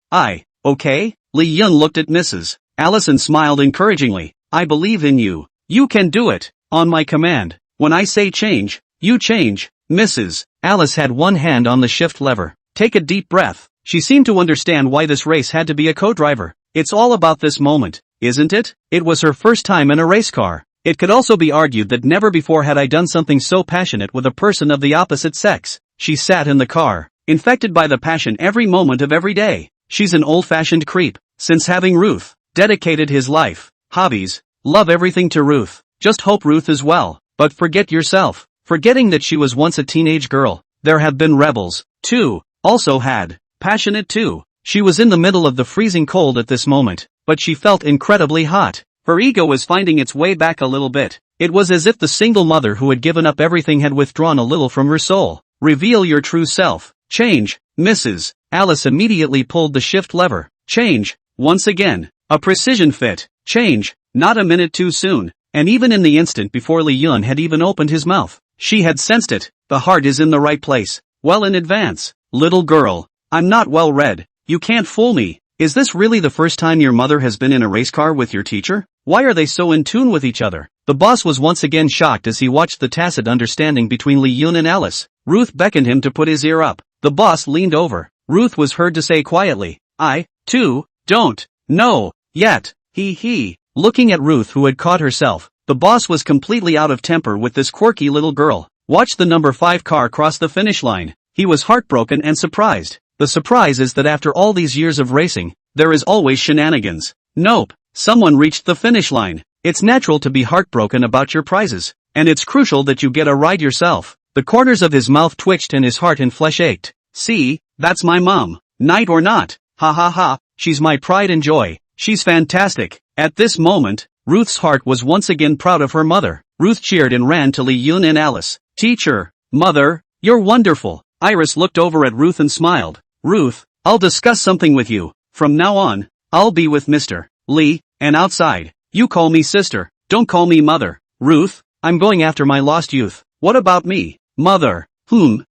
Okay? Lee Yun looked at Mrs. Alice and smiled encouragingly. I believe in you. You can do it. On my command. When I say change, you change. Mrs. Alice had one hand on the shift lever. Take a deep breath. She seemed to understand why this race had to be a co-driver. It's all about this moment, isn't it? It was her first time in a race car. It could also be argued that never before had I done something so passionate with a person of the opposite sex. She sat in the car, infected by the passion every moment of every day. She's an old-fashioned creep, since having Ruth dedicated his life, hobbies, love everything to Ruth. Just hope Ruth is well, but forget yourself. Forgetting that she was once a teenage girl. There have been rebels, too. Also had passionate too. She was in the middle of the freezing cold at this moment, but she felt incredibly hot. Her ego was finding its way back a little bit. It was as if the single mother who had given up everything had withdrawn a little from her soul. Reveal your true self. Change. Mrs. Alice immediately pulled the shift lever. Change. Once again. A precision fit. Change. Not a minute too soon. And even in the instant before Lee Yun had even opened his mouth, she had sensed it. The heart is in the right place. Well in advance. Little girl. I'm not well read. You can't fool me. Is this really the first time your mother has been in a race car with your teacher? Why are they so in tune with each other? The boss was once again shocked as he watched the tacit understanding between Lee Yun and Alice. Ruth beckoned him to put his ear up. The boss leaned over. Ruth was heard to say quietly, I, too, don't know yet. He. Looking at Ruth who had caught herself, the boss was completely out of temper with this quirky little girl. Watch the number 5 car cross the finish line. He was heartbroken and surprised. The surprise is that after all these years of racing, there is always shenanigans. Nope. Someone reached the finish line. It's natural to be heartbroken about your prizes, and it's crucial that you get a ride yourself. The corners of his mouth twitched and his heart and flesh ached. See, that's my mom. Night or not. Ha. She's my pride and joy. She's fantastic. At this moment, Ruth's heart was once again proud of her mother. Ruth cheered and ran to Lee Yun and Alice. Teacher, mother, you're wonderful. Iris looked over at Ruth and smiled. Ruth, I'll discuss something with you. From now on, I'll be with Mr. Lee, and outside, you call me sister, don't call me mother. Ruth, I'm going after my lost youth. What about me? Mother.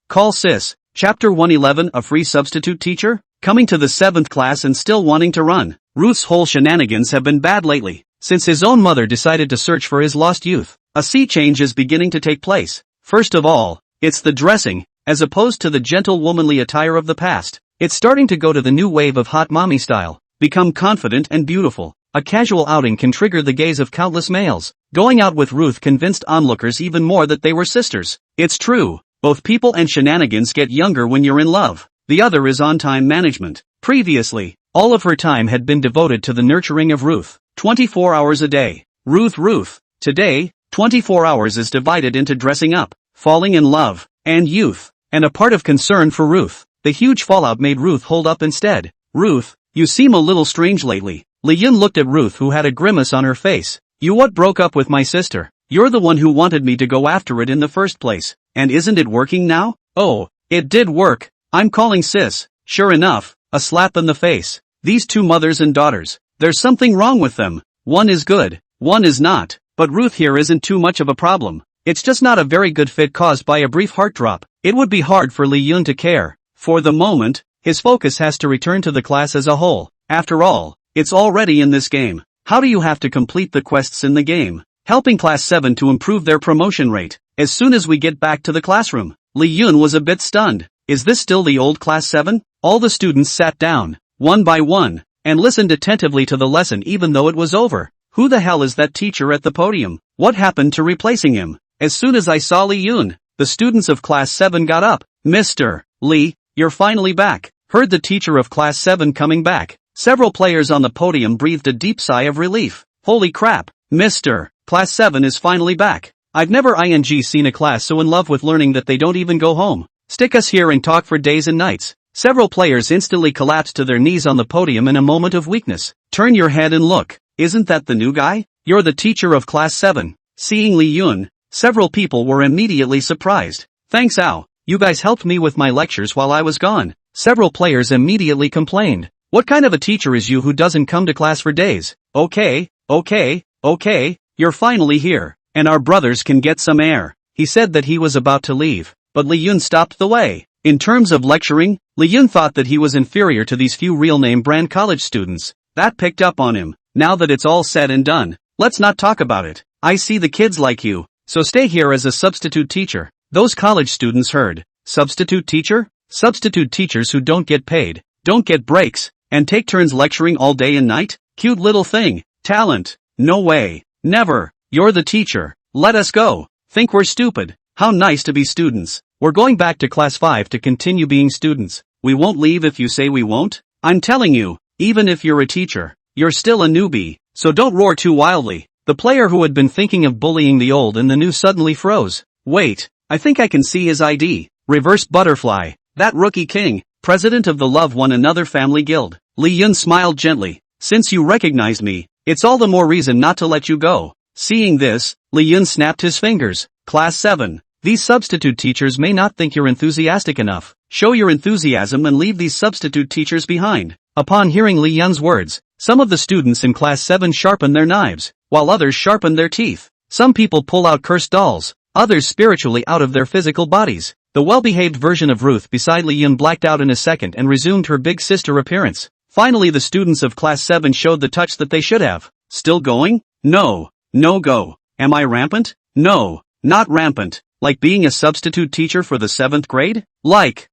Call sis. Chapter 111 A free substitute teacher? Coming to the 7th class and still wanting to run. Ruth's whole shenanigans have been bad lately, since his own mother decided to search for his lost youth. A sea change is beginning to take place. First of all, it's the dressing, as opposed to the gentle womanly attire of the past. It's starting to go to the new wave of hot mommy style. Become confident and beautiful. A casual outing can trigger the gaze of countless males. Going out with Ruth convinced onlookers even more that they were sisters. It's true, both people and shenanigans get younger when you're in love. The other is on-time management. Previously, all of her time had been devoted to the nurturing of Ruth. 24 hours a day. Ruth. Today, 24 hours is divided into dressing up, falling in love, and youth. And a part of concern for Ruth. The huge fallout made Ruth hold up instead. Ruth, you seem a little strange lately. Lee Yun looked at Ruth who had a grimace on her face. You what broke up with my sister? You're the one who wanted me to go after it in the first place. And isn't it working now? Oh, it did work. I'm calling sis. Sure enough, a slap in the face. These two mothers and daughters. There's something wrong with them. One is good, one is not. But Ruth here isn't too much of a problem. It's just not a very good fit caused by a brief heart drop. It would be hard for Lee Yun to care. For the moment, his focus has to return to the class as a whole. After all, it's already in this game. How do you have to complete the quests in the game? Helping Class 7 to improve their promotion rate. As soon as we get back to the classroom, Lee Yun was a bit stunned. Is this still the old Class 7? All the students sat down. One by one, and listened attentively to the lesson even though it was over. Who the hell is that teacher at the podium? What happened to replacing him? As soon as I saw Li Yun, the students of Class 7 got up. Mr. Li, you're finally back. Heard the teacher of Class 7 coming back. Several players on the podium breathed a deep sigh of relief. Holy crap, Mr. Class 7 is finally back. I've never seen a class so in love with learning that they don't even go home. Stick us here and talk for days and nights. Several players instantly collapsed to their knees on the podium in a moment of weakness. Turn your head and look. Isn't that the new guy? You're the teacher of Class 7. Seeing Li Yun, several people were immediately surprised. Thanks Ao, you guys helped me with my lectures while I was gone. Several players immediately complained. What kind of a teacher is you who doesn't come to class for days? Okay, you're finally here, and our brothers can get some air. He said that he was about to leave, but Li Yun stopped the way. In terms of lecturing, Li Yun thought that he was inferior to these few real-name brand college students. That picked up on him. Now that it's all said and done, let's not talk about it. I see the kids like you, so stay here as a substitute teacher. Those college students heard. Substitute teacher? Substitute teachers who don't get paid, don't get breaks, and take turns lecturing all day and night? Cute little thing. Talent. No way. Never. You're the teacher. Let us go. Think we're stupid. How nice to be students. We're going back to class 5 to continue being students. We won't leave if you say we won't. I'm telling you, even if you're a teacher, you're still a newbie, so don't roar too wildly. The player who had been thinking of bullying the old and the new suddenly froze. Wait, I think I can see his ID. Reverse butterfly. That rookie king, president of the Love One Another Family Guild. Li Yun smiled gently. Since you recognized me, it's all the more reason not to let you go. Seeing this, Li Yun snapped his fingers. Class 7. These substitute teachers may not think you're enthusiastic enough. Show your enthusiasm and leave these substitute teachers behind. Upon hearing Li Yun's words, some of the students in Class 7 sharpened their knives, while others sharpened their teeth. Some people pull out cursed dolls, others spiritually out of their physical bodies. The well-behaved version of Ruth beside Li Yun blacked out in a second and resumed her big sister appearance. Finally the students of Class 7 showed the touch that they should have. Still going? No. No go. Am I rampant? No, not rampant. Like being a substitute teacher for the 7th grade? Like.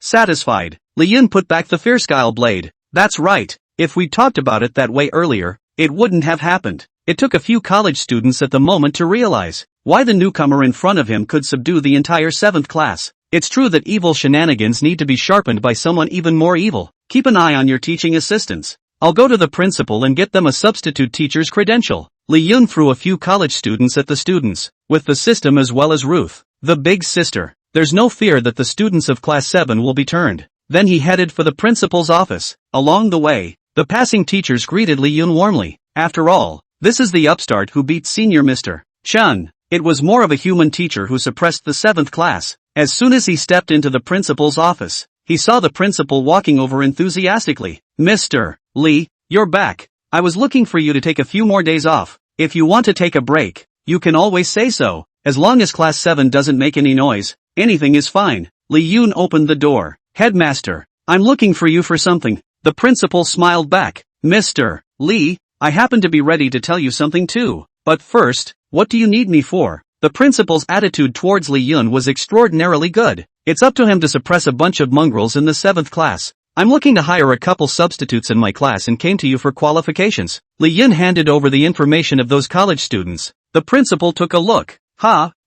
Satisfied. Li Yun put back the fierce-guile blade. That's right. If we talked about it that way earlier, it wouldn't have happened. It took a few college students at the moment to realize why the newcomer in front of him could subdue the entire 7th class. It's true that evil shenanigans need to be sharpened by someone even more evil. Keep an eye on your teaching assistants. I'll go to the principal and get them a substitute teacher's credential. Li Yun threw a few college students at the students, with the system as well as Ruth, the big sister. There's no fear that the students of Class 7 will be turned. Then he headed for the principal's office. Along the way, the passing teachers greeted Li Yun warmly. After all, this is the upstart who beat senior Mr. Chun. It was more of a human teacher who suppressed the 7th class. As soon as he stepped into the principal's office, he saw the principal walking over enthusiastically. Mr. Li, you're back. I was looking for you to take a few more days off. If you want to take a break, you can always say so. As long as Class 7 doesn't make any noise, anything is fine. Li Yun opened the door. Headmaster, I'm looking for you for something. The principal smiled back. Mr. Li, I happen to be ready to tell you something too. But first, what do you need me for? The principal's attitude towards Li Yun was extraordinarily good. It's up to him to suppress a bunch of mongrels in the 7th class. I'm looking to hire a couple substitutes in my class and came to you for qualifications. Li Yun handed over the information of those college students. The principal took a look.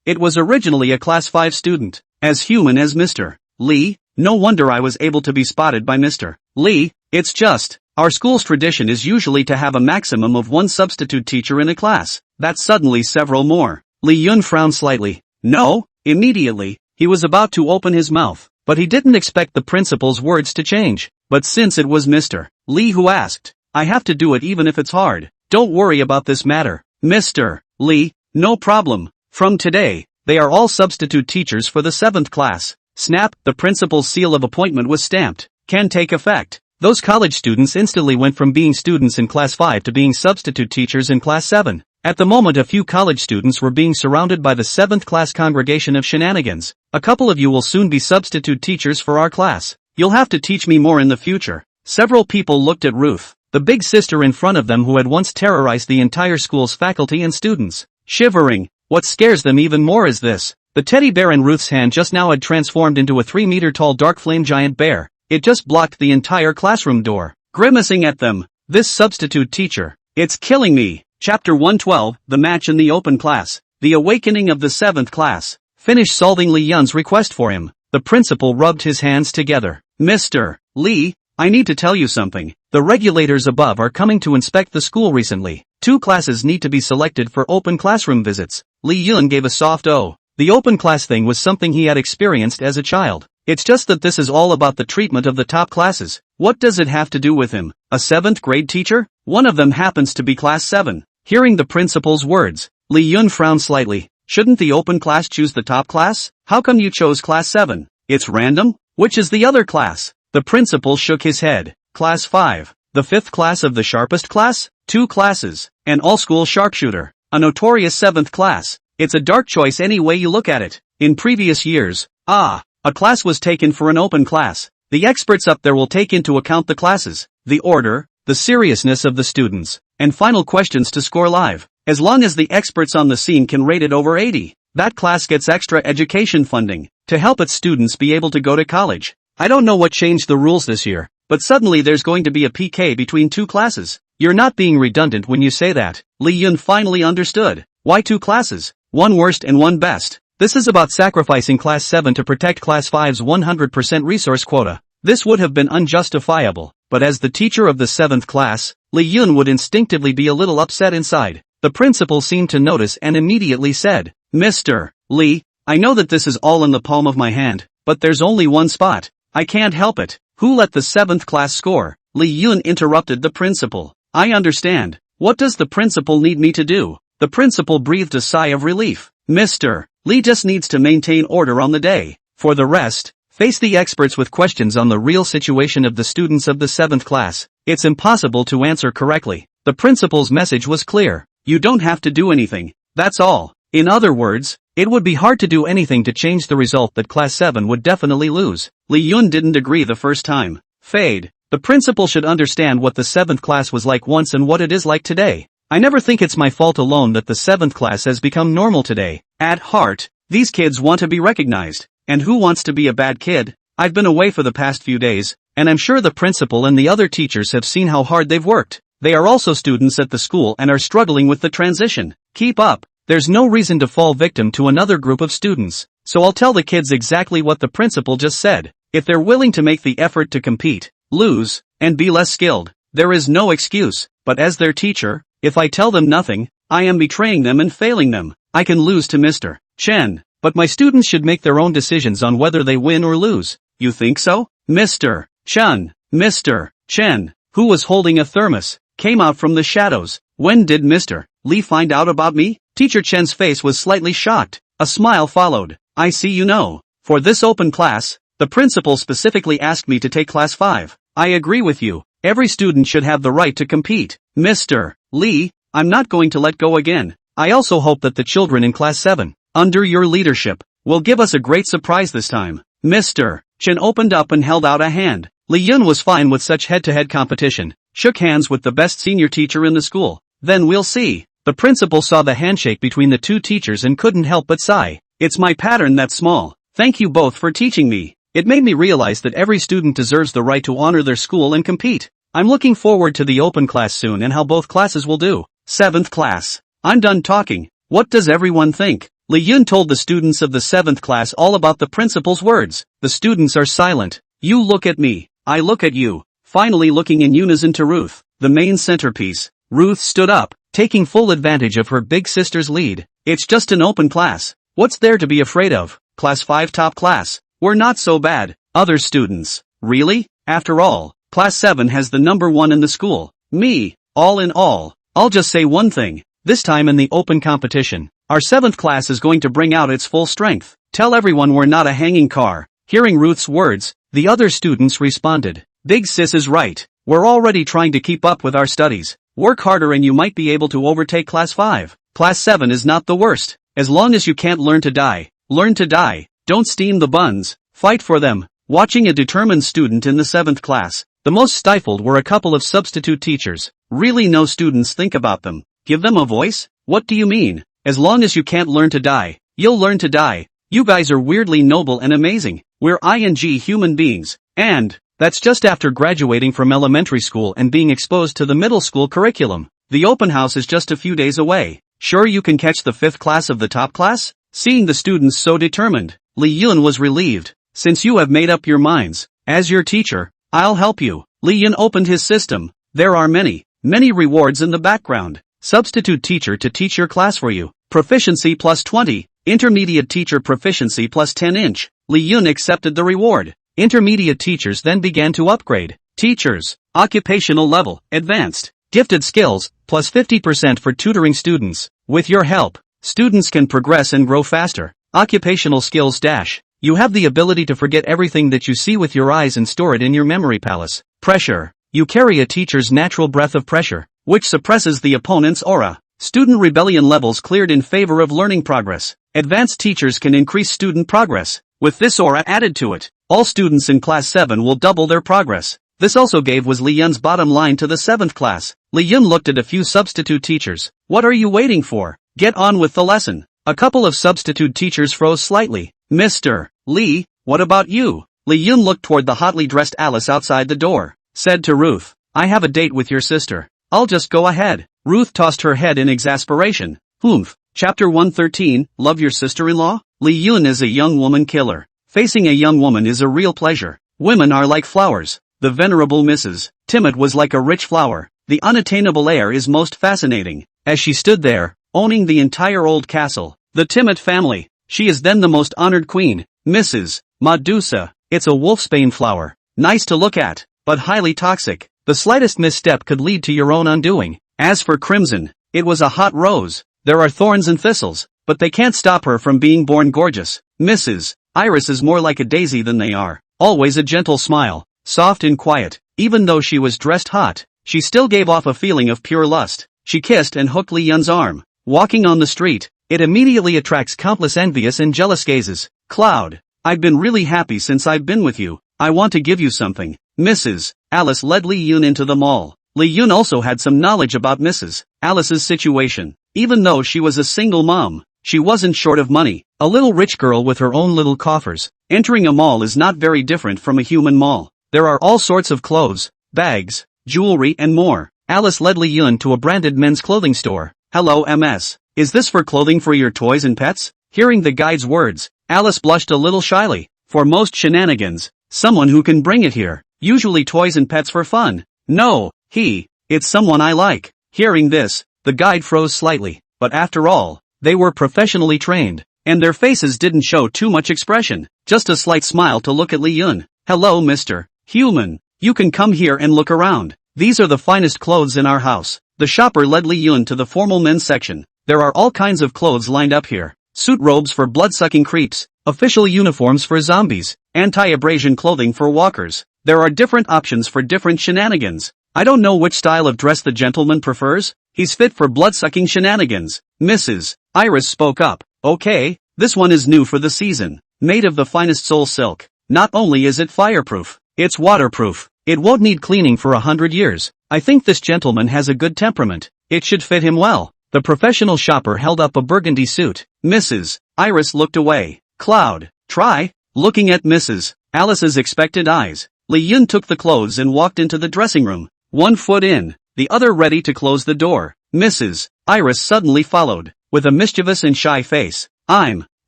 It was originally a Class 5 student. As human as Mr. Li, no wonder I was able to be spotted by Mr. Li. It's just, our school's tradition is usually to have a maximum of one substitute teacher in a class. That's suddenly several more. Li Yun frowned slightly. No? Immediately, he was about to open his mouth, but he didn't expect the principal's words to change. But since it was Mr. Li who asked, I have to do it even if it's hard. Don't worry about this matter. Mr. Li, no problem. From today, they are all substitute teachers for the 7th class. Snap, the principal's seal of appointment was stamped. Can take effect. Those college students instantly went from being students in Class 5 to being substitute teachers in Class 7. At the moment a few college students were being surrounded by the 7th class congregation of shenanigans. A couple of you will soon be substitute teachers for our class. You'll have to teach me more in the future. Several people looked at Ruth, the big sister in front of them who had once terrorized the entire school's faculty and students. Shivering, what scares them even more is this. The teddy bear in Ruth's hand just now had transformed into a 3-meter tall dark flame giant bear. It just blocked the entire classroom door. grimacing at them. This substitute teacher. It's killing me. Chapter 112, The Match in the Open Class. The Awakening of the 7th Class. Finish solving Li Yun's request for him. The principal rubbed his hands together. Mr. Li, I need to tell you something. The regulators above are coming to inspect the school recently. 2 classes need to be selected for open classroom visits. Li Yun gave a soft "oh." The open class thing was something he had experienced as a child. It's just that this is all about the treatment of the top classes. What does it have to do with him? A 7th grade teacher? One of them happens to be class 7. Hearing the principal's words, Li Yun frowned slightly. Shouldn't the open class choose the top class? How come you chose class 7? It's random? Which is the other class? The principal shook his head. Class 5. The 5th class of the sharpest class? 2 classes. An all-school sharpshooter. A notorious 7th class. It's a dark choice any way you look at it. In previous years, a class was taken for an open class. The experts up there will take into account the classes, the order, the seriousness of the students, and final questions to score live. As long as the experts on the scene can rate it over 80, that class gets extra education funding to help its students be able to go to college. I don't know what changed the rules this year, but suddenly there's going to be a PK between 2 classes. You're not being redundant when you say that. Li Yun finally understood. Why 2 classes? One worst and one best. This is about sacrificing class 7 to protect class 5's 100% resource quota. This would have been unjustifiable, but as the teacher of the 7th class, Li Yun would instinctively be a little upset inside. The principal seemed to notice and immediately said, Mr. Li, I know that this is all in the palm of my hand, but there's only one spot. I can't help it. Who let the 7th class score? Li Yun interrupted the principal. I understand. What does the principal need me to do? The principal breathed a sigh of relief. Mr. Li just needs to maintain order on the day. For the rest, face the experts with questions on the real situation of the students of the 7th class. It's impossible to answer correctly. The principal's message was clear. You don't have to do anything. That's all. In other words, it would be hard to do anything to change the result that class 7 would definitely lose. Li Yun didn't agree the first time. Fade. The principal should understand what the 7th class was like once and what it is like today. I never think it's my fault alone that the 7th class has become normal today. At heart, these kids want to be recognized. And who wants to be a bad kid? I've been away for the past few days, and I'm sure the principal and the other teachers have seen how hard they've worked. They are also students at the school and are struggling with the transition. Keep up. There's no reason to fall victim to another group of students. So I'll tell the kids exactly what the principal just said. If they're willing to make the effort to compete, lose, and be less skilled, there is no excuse. But as their teacher, if I tell them nothing, I am betraying them and failing them. I can lose to Mr. Chen, but my students should make their own decisions on whether they win or lose. You think so? Mr. Chen, Mr. Chen, who was holding a thermos, came out from the shadows. When did Mr. Li find out about me? Teacher Chen's face was slightly shocked. A smile followed. I see you know. For this open class, the principal specifically asked me to take class 5. I agree with you. Every student should have the right to compete. Mr. Li, I'm not going to let go again. I also hope that the children in class 7, under your leadership, will give us a great surprise this time. Mr. Chen opened up and held out a hand. Li Yun was fine with such head-to-head competition. Shook hands with the best senior teacher in the school. Then we'll see. The principal saw the handshake between the 2 teachers and couldn't help but sigh. It's my pattern that's small. Thank you both for teaching me. It made me realize that every student deserves the right to honor their school and compete. I'm looking forward to the open class soon and how both classes will do. 7th class. I'm done talking. What does everyone think? Li Yun told the students of the 7th class all about the principal's words. The students are silent. You look at me. I look at you. Finally looking in unison to Ruth, the main centerpiece. Ruth stood up, taking full advantage of her big sister's lead. It's just an open class. What's there to be afraid of? Class 5 top class. We're not so bad. Other students. Really? After all, class 7 has the number 1 in the school. Me. All in all, I'll just say one thing. This time in the open competition, our 7th class is going to bring out its full strength. Tell everyone we're not a hanging car. Hearing Ruth's words, the other students responded. Big sis is right. We're already trying to keep up with our studies. Work harder and you might be able to overtake class 5. Class 7 is not the worst. As long as you can't learn to die. Learn to die. Don't steam the buns. Fight for them. Watching a determined student in the 7th class, the most stifled were a couple of substitute teachers. Really no students think about them. Give them a voice? What do you mean? As long as you can't learn to die, you'll learn to die. You guys are weirdly noble and amazing. We're ing human beings. And That's just after graduating from elementary school and being exposed to the middle school curriculum. The open house is just a few days away. Sure you can catch the 5th class of the top class? Seeing the students so determined, Lee Yun was relieved. Since you have made up your minds, as your teacher, I'll help you. Lee Yun opened his system. There are many rewards in the background. Substitute teacher to teach your class for you. Proficiency plus 20. Intermediate teacher proficiency plus 10 inch. Lee Yun accepted the reward. Intermediate teachers then began to upgrade. Teachers, occupational level, advanced. Gifted skills, plus 50% for tutoring students. With your help, students can progress and grow faster. Occupational skills dash. You have the ability to forget everything that you see with your eyes and store it in your memory palace. Pressure. You carry a teacher's natural breath of pressure, which suppresses the opponent's aura. Student rebellion levels cleared in favor of learning progress. Advanced teachers can increase student progress. With this aura added to it, all students in class 7 will double their progress. This also was Lee Yun's bottom line to the 7th class. Lee Yun looked at a few substitute teachers. What are you waiting for? Get on with the lesson. A couple of substitute teachers froze slightly. Mr. Lee, what about you? Lee Yun looked toward the hotly dressed Alice outside the door. Said to Ruth, I have a date with your sister. I'll just go ahead. Ruth tossed her head in exasperation. Humph. Chapter 113, Love Your Sister-in-Law? Lee Yun is a young woman killer. Facing a young woman is a real pleasure. Women are like flowers. The venerable Mrs. Timid was like a rich flower. The unattainable air is most fascinating. As she stood there, owning the entire old castle, the Timid family, she is then the most honored queen. Mrs. Medusa, it's a wolfsbane flower. Nice to look at, but highly toxic. The slightest misstep could lead to your own undoing. As for Crimson, it was a hot rose. There are thorns and thistles, but they can't stop her from being born gorgeous. Mrs. Iris is more like a daisy than they are. Always a gentle smile, soft and quiet. Even though she was dressed hot, she still gave off a feeling of pure lust. She kissed and hooked Lee Yun's arm. Walking on the street, it immediately attracts countless envious and jealous gazes. Cloud, I've been really happy since I've been with you. I want to give you something. Mrs. Alice led Lee Yun into the mall. Lee Yun also had some knowledge about Mrs. Alice's situation. Even though she was a single mom, she wasn't short of money. A little rich girl with her own little coffers. Entering a mall is not very different from a human mall. There are all sorts of clothes, bags, jewelry and more. Alice led Lee Yun to a branded men's clothing store. Hello MS. Is this for clothing for your toys and pets? Hearing the guide's words, Alice blushed a little shyly. For most shenanigans, someone who can bring it here. Usually toys and pets for fun. No, it's someone I like. Hearing this, the guide froze slightly, but after all, they were professionally trained, and their faces didn't show too much expression, just a slight smile to look at Lee Yun. Hello Mr. Human, you can come here and look around. These are the finest clothes in our house. The shopper led Lee Yun to the formal men's section. There are all kinds of clothes lined up here. Suit robes for blood-sucking creeps, official uniforms for zombies, anti-abrasion clothing for walkers. There are different options for different shenanigans. I don't know which style of dress the gentleman prefers. He's fit for blood-sucking shenanigans. Mrs. Iris spoke up. Okay, this one is new for the season. Made of the finest soul silk. Not only is it fireproof, it's waterproof. It won't need cleaning for 100 years. I think this gentleman has a good temperament. It should fit him well. The professional shopper held up a burgundy suit. Mrs. Iris looked away. Cloud, try. Looking at Mrs. Alice's expectant eyes, Lee Yun took the clothes and walked into the dressing room. One foot in, the other ready to close the door. Mrs. Iris suddenly followed, with a mischievous and shy face. I'm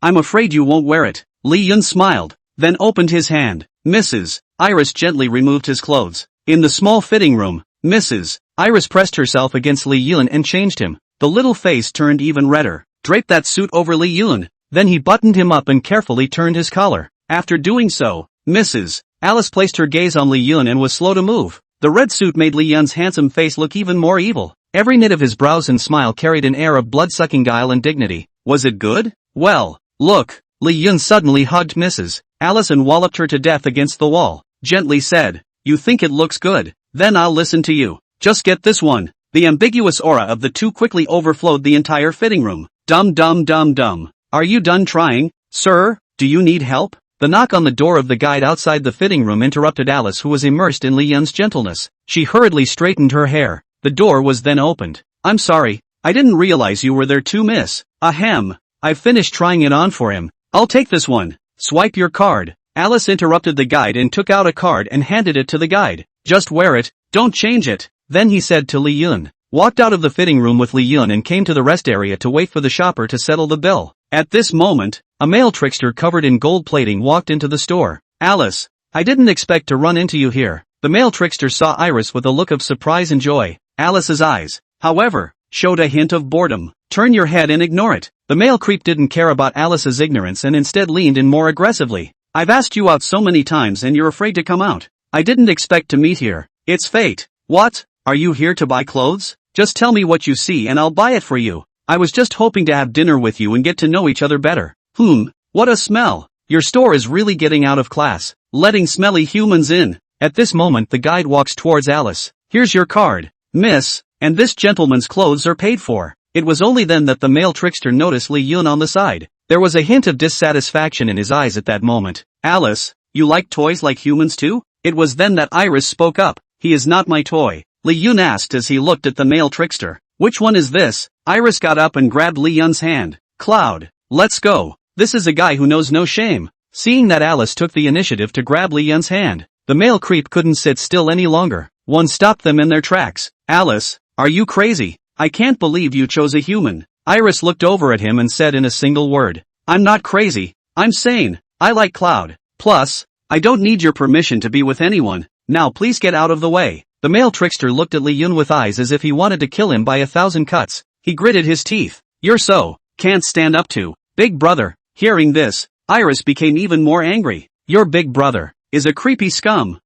afraid you won't wear it. Lee Yun smiled, then opened his hand. Mrs. Iris gently removed his clothes. In the small fitting room, Mrs. Iris pressed herself against Lee Yun and changed him. The little face turned even redder. Draped that suit over Lee Yun. Then he buttoned him up and carefully turned his collar. After doing so, Mrs. Alice placed her gaze on Lee Yun and was slow to move. The red suit made Lee Yun's handsome face look even more evil. Every knit of his brows and smile carried an air of blood-sucking guile and dignity. Was it good? Well, look. Lee Yun suddenly hugged Mrs. Alice and walloped her to death against the wall. Gently said, you think it looks good? Then I'll listen to you. Just get this one. The ambiguous aura of the two quickly overflowed the entire fitting room. Dum. Are you done trying, sir? Do you need help? The knock on the door of the guide outside the fitting room interrupted Alice, who was immersed in Lee Yun's gentleness. She hurriedly straightened her hair. The door was then opened. I'm sorry, I didn't realize you were there too, miss. Ahem. I've finished trying it on for him. I'll take this one. Swipe your card. Alice interrupted the guide and took out a card and handed it to the guide. Just wear it, don't change it. Then he said to Li Yun. Walked out of the fitting room with Li Yun and came to the rest area to wait for the shopper to settle the bill. At this moment, a male trickster covered in gold plating walked into the store. Alice, I didn't expect to run into you here. The male trickster saw Iris with a look of surprise and joy. Alice's eyes, however, showed a hint of boredom. Turn your head and ignore it. The male creep didn't care about Alice's ignorance and instead leaned in more aggressively. I've asked you out so many times and you're afraid to come out. I didn't expect to meet here. It's fate. What? Are you here to buy clothes? Just tell me what you see and I'll buy it for you. I was just hoping to have dinner with you and get to know each other better. What a smell. Your store is really getting out of class, letting smelly humans in. At this moment the guide walks towards Alice. Here's your card, miss, and this gentleman's clothes are paid for. It was only then that the male trickster noticed Li Yun on the side. There was a hint of dissatisfaction in his eyes at that moment. Alice, you like toys like humans too? It was then that Iris spoke up. He is not my toy, Li Yun asked as he looked at the male trickster. Which one is this? Iris got up and grabbed Li Yun's hand. Cloud, let's go. This is a guy who knows no shame. Seeing that Alice took the initiative to grab Li Yun's hand, the male creep couldn't sit still any longer. One stopped them in their tracks. Alice, are you crazy? I can't believe you chose a human. Iris looked over at him and said in a single word. I'm not crazy. I'm sane. I like Cloud. Plus, I don't need your permission to be with anyone. Now please get out of the way. The male trickster looked at Li Yun with eyes as if he wanted to kill him by 1,000 cuts. He gritted his teeth. You're so, can't stand up to, big brother. Hearing this, Iris became even more angry. Your big brother is a creepy scum.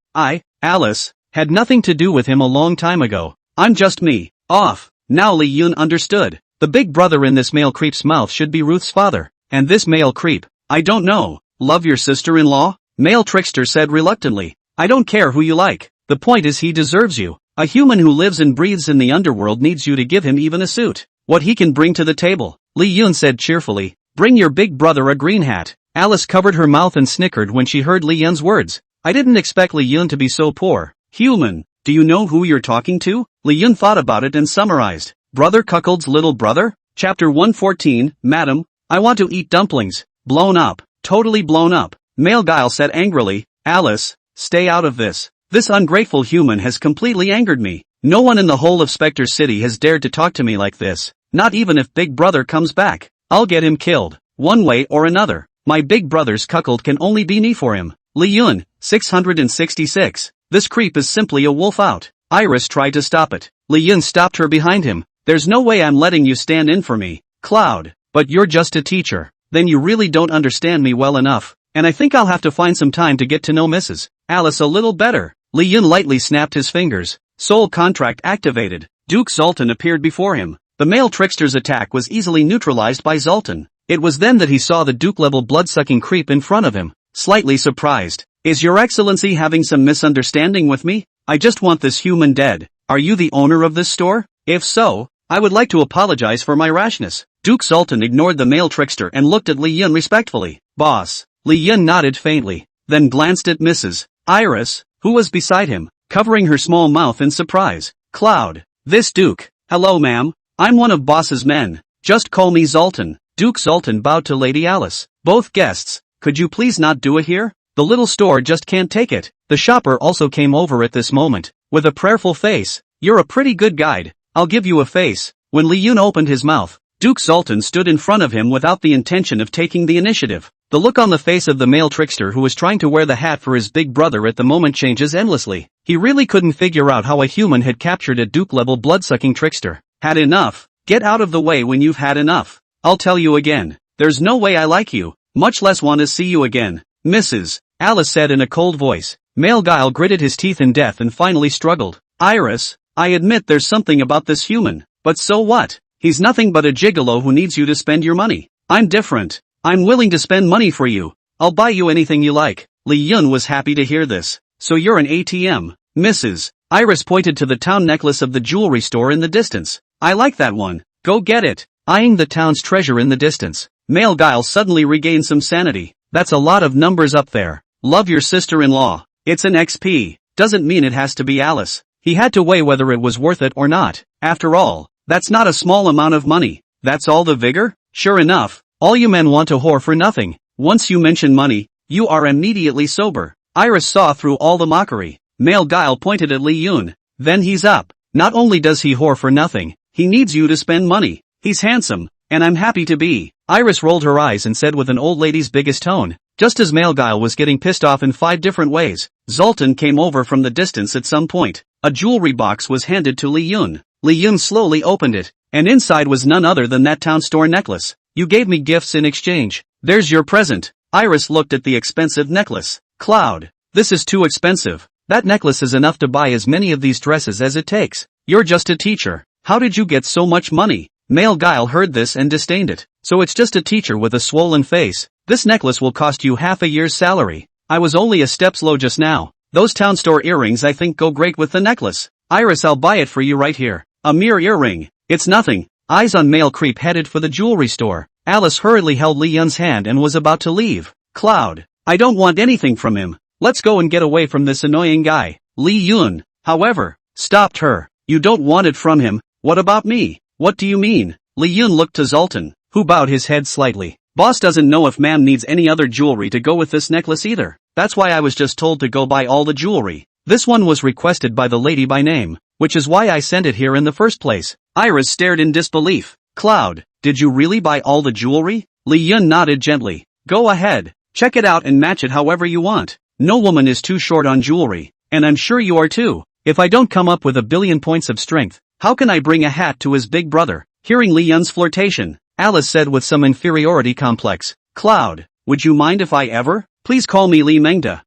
Alice, had nothing to do with him a long time ago. I'm just me. Off. Now Li Yun understood. The big brother in this male creep's mouth should be Ruth's father. And this male creep, I don't know, love your sister-in-law? Male trickster said reluctantly. I don't care who you like. The point is he deserves you. A human who lives and breathes in the underworld needs you to give him even a suit. What he can bring to the table. Li Yun said cheerfully. Bring your big brother a green hat. Alice covered her mouth and snickered when she heard Li Yun's words. I didn't expect Li Yun to be so poor. Human, do you know who you're talking to? Li Yun thought about it and summarized. Brother Cuckold's little brother? Chapter 114, Madam, I want to eat dumplings. Blown up. Totally blown up. Male Guile said angrily. Alice, stay out of this. This ungrateful human has completely angered me. No one in the whole of Spectre City has dared to talk to me like this. Not even if Big Brother comes back. I'll get him killed. One way or another. My big brother's cuckold can only be me for him. Li Yun, 666. This creep is simply a wolf out. Iris tried to stop it. Li Yun stopped her behind him. There's no way I'm letting you stand in for me, Cloud. But you're just a teacher. Then you really don't understand me well enough. And I think I'll have to find some time to get to know Mrs. Alice a little better. Li Yun lightly snapped his fingers. Soul contract activated. Duke Zoltan appeared before him. The male trickster's attack was easily neutralized by Zoltan. It was then that he saw the Duke-level blood-sucking creep in front of him. Slightly surprised. Is your excellency having some misunderstanding with me? I just want this human dead. Are you the owner of this store? If so, I would like to apologize for my rashness. Duke Zoltan ignored the male trickster and looked at Li Yun respectfully. Boss. Li Yun nodded faintly, then glanced at Mrs. Iris, who was beside him, covering her small mouth in surprise. Cloud. This Duke. Hello ma'am. I'm one of boss's men. Just call me Zoltan. Duke Zoltan bowed to Lady Alice. Both guests, could you please not do it here? The little store just can't take it. The shopper also came over at this moment, with a prayerful face. You're a pretty good guide. I'll give you a face. When Li Yun opened his mouth, Duke Zoltan stood in front of him without the intention of taking the initiative. The look on the face of the male trickster who was trying to wear the hat for his big brother at the moment changes endlessly. He really couldn't figure out how a human had captured a Duke-level blood-sucking trickster. Had enough? Get out of the way when you've had enough. I'll tell you again. There's no way I like you, much less want to see you again. Mrs. Alice said in a cold voice. Male Guile gritted his teeth in death and finally struggled. Iris, I admit there's something about this human, but so what? He's nothing but a gigolo who needs you to spend your money. I'm different. I'm willing to spend money for you. I'll buy you anything you like. Li Yun was happy to hear this. So you're an ATM, Mrs. Iris pointed to the town necklace of the jewelry store in the distance. I like that one. Go get it. Eyeing the town's treasure in the distance, Male Guile suddenly regained some sanity. That's a lot of numbers up there. Love your sister-in-law. It's an XP. Doesn't mean it has to be Alice. He had to weigh whether it was worth it or not. After all, that's not a small amount of money. That's all the vigor? Sure enough, all you men want a whore for nothing. Once you mention money, You are immediately sober. Iris saw through all the mockery. Male guile pointed at Lee Yoon. Then he's up. Not only does he whore for nothing, he needs you to spend money. He's handsome, and I'm happy to be. Iris rolled her eyes and said with an old lady's biggest tone. Just as Male Guile was getting pissed off in 5 different ways, Zoltan came over from the distance at some point. A jewelry box was handed to Lee Yoon. Lee Yoon slowly opened it, and inside was none other than that town store necklace. You gave me gifts in exchange. There's your present. Iris looked at the expensive necklace. Cloud. This is too expensive. That necklace is enough to buy as many of these dresses as it takes. You're just a teacher. How did you get so much money? Male Guile heard this and disdained it. So it's just a teacher with a swollen face. This necklace will cost you half a year's salary. I was only a step slow just now. Those town store earrings I think go great with the necklace. Iris, I'll buy it for you right here. A mere earring. It's nothing. Eyes on Male Creep headed for the jewelry store. Alice hurriedly held Lee Yun's hand and was about to leave. Cloud. I don't want anything from him. Let's go and get away from this annoying guy. Lee Yun, however, stopped her. You don't want it from him. What about me? What do you mean? Lee Yun looked to Zoltan, who bowed his head slightly. Boss doesn't know if ma'am needs any other jewelry to go with this necklace either. That's why I was just told to go buy all the jewelry. This one was requested by the lady by name, which is why I sent it here in the first place. Iris stared in disbelief. Cloud, did you really buy all the jewelry? Lee Yun nodded gently. Go ahead. Check it out and match it however you want. No woman is too short on jewelry, and I'm sure you are too. If I don't come up with 1,000,000,000 points of strength, how can I bring a hat to his big brother? Hearing Lee Yun's flirtation, Alice said with some inferiority complex. Cloud, would you mind if I ever? Please call me Lee Mengda.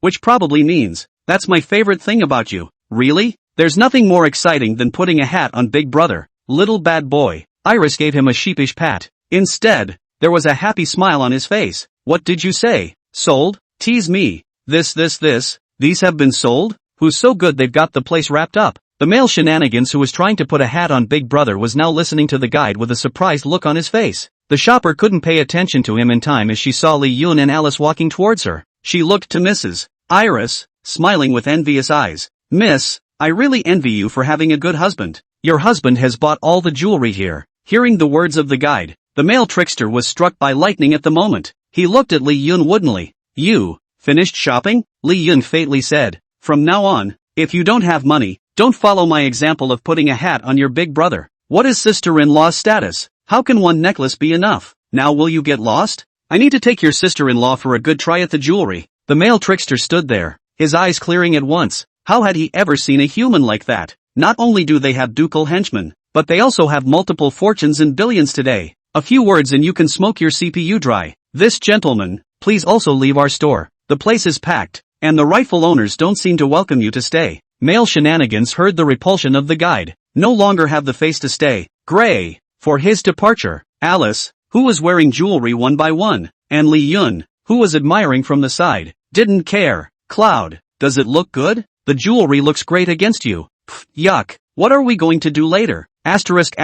Which probably means, that's my favorite thing about you. Really? There's nothing more exciting than putting a hat on big brother. Little bad boy. Iris gave him a sheepish pat. Instead, there was a happy smile on his face. What did you say? Sold? Tease me. These have been sold? Who's so good they've got the place wrapped up? The male shenanigans who was trying to put a hat on Big Brother was now listening to the guide with a surprised look on his face. The shopper couldn't pay attention to him in time as she saw Lee Yun and Alice walking towards her. She looked to Mrs. Iris, smiling with envious eyes. Miss, I really envy you for having a good husband. Your husband has bought all the jewelry here. Hearing the words of the guide, the male trickster was struck by lightning at the moment. He looked at Lee Yun woodenly. You, finished shopping? Lee Yun faintly said. From now on, if you don't have money, don't follow my example of putting a hat on your big brother. What is sister-in-law's status? How can one necklace be enough? Now will you get lost? I need to take your sister-in-law for a good try at the jewelry. The male trickster stood there, his eyes clearing at once. How had he ever seen a human like that? Not only do they have ducal henchmen, but they also have multiple fortunes and billions today. A few words and you can smoke your CPU dry. This gentleman, please also leave our store. The place is packed, and the rightful owners don't seem to welcome you to stay. Male shenanigans heard the repulsion of the guide. No longer have the face to stay. Gray, for his departure. Alice, who was wearing jewelry one by one, and Lee Yun, who was admiring from the side, didn't care. Cloud, does it look good? The jewelry looks great against you. Pfft, yuck. What are we going to do later? Asterisk.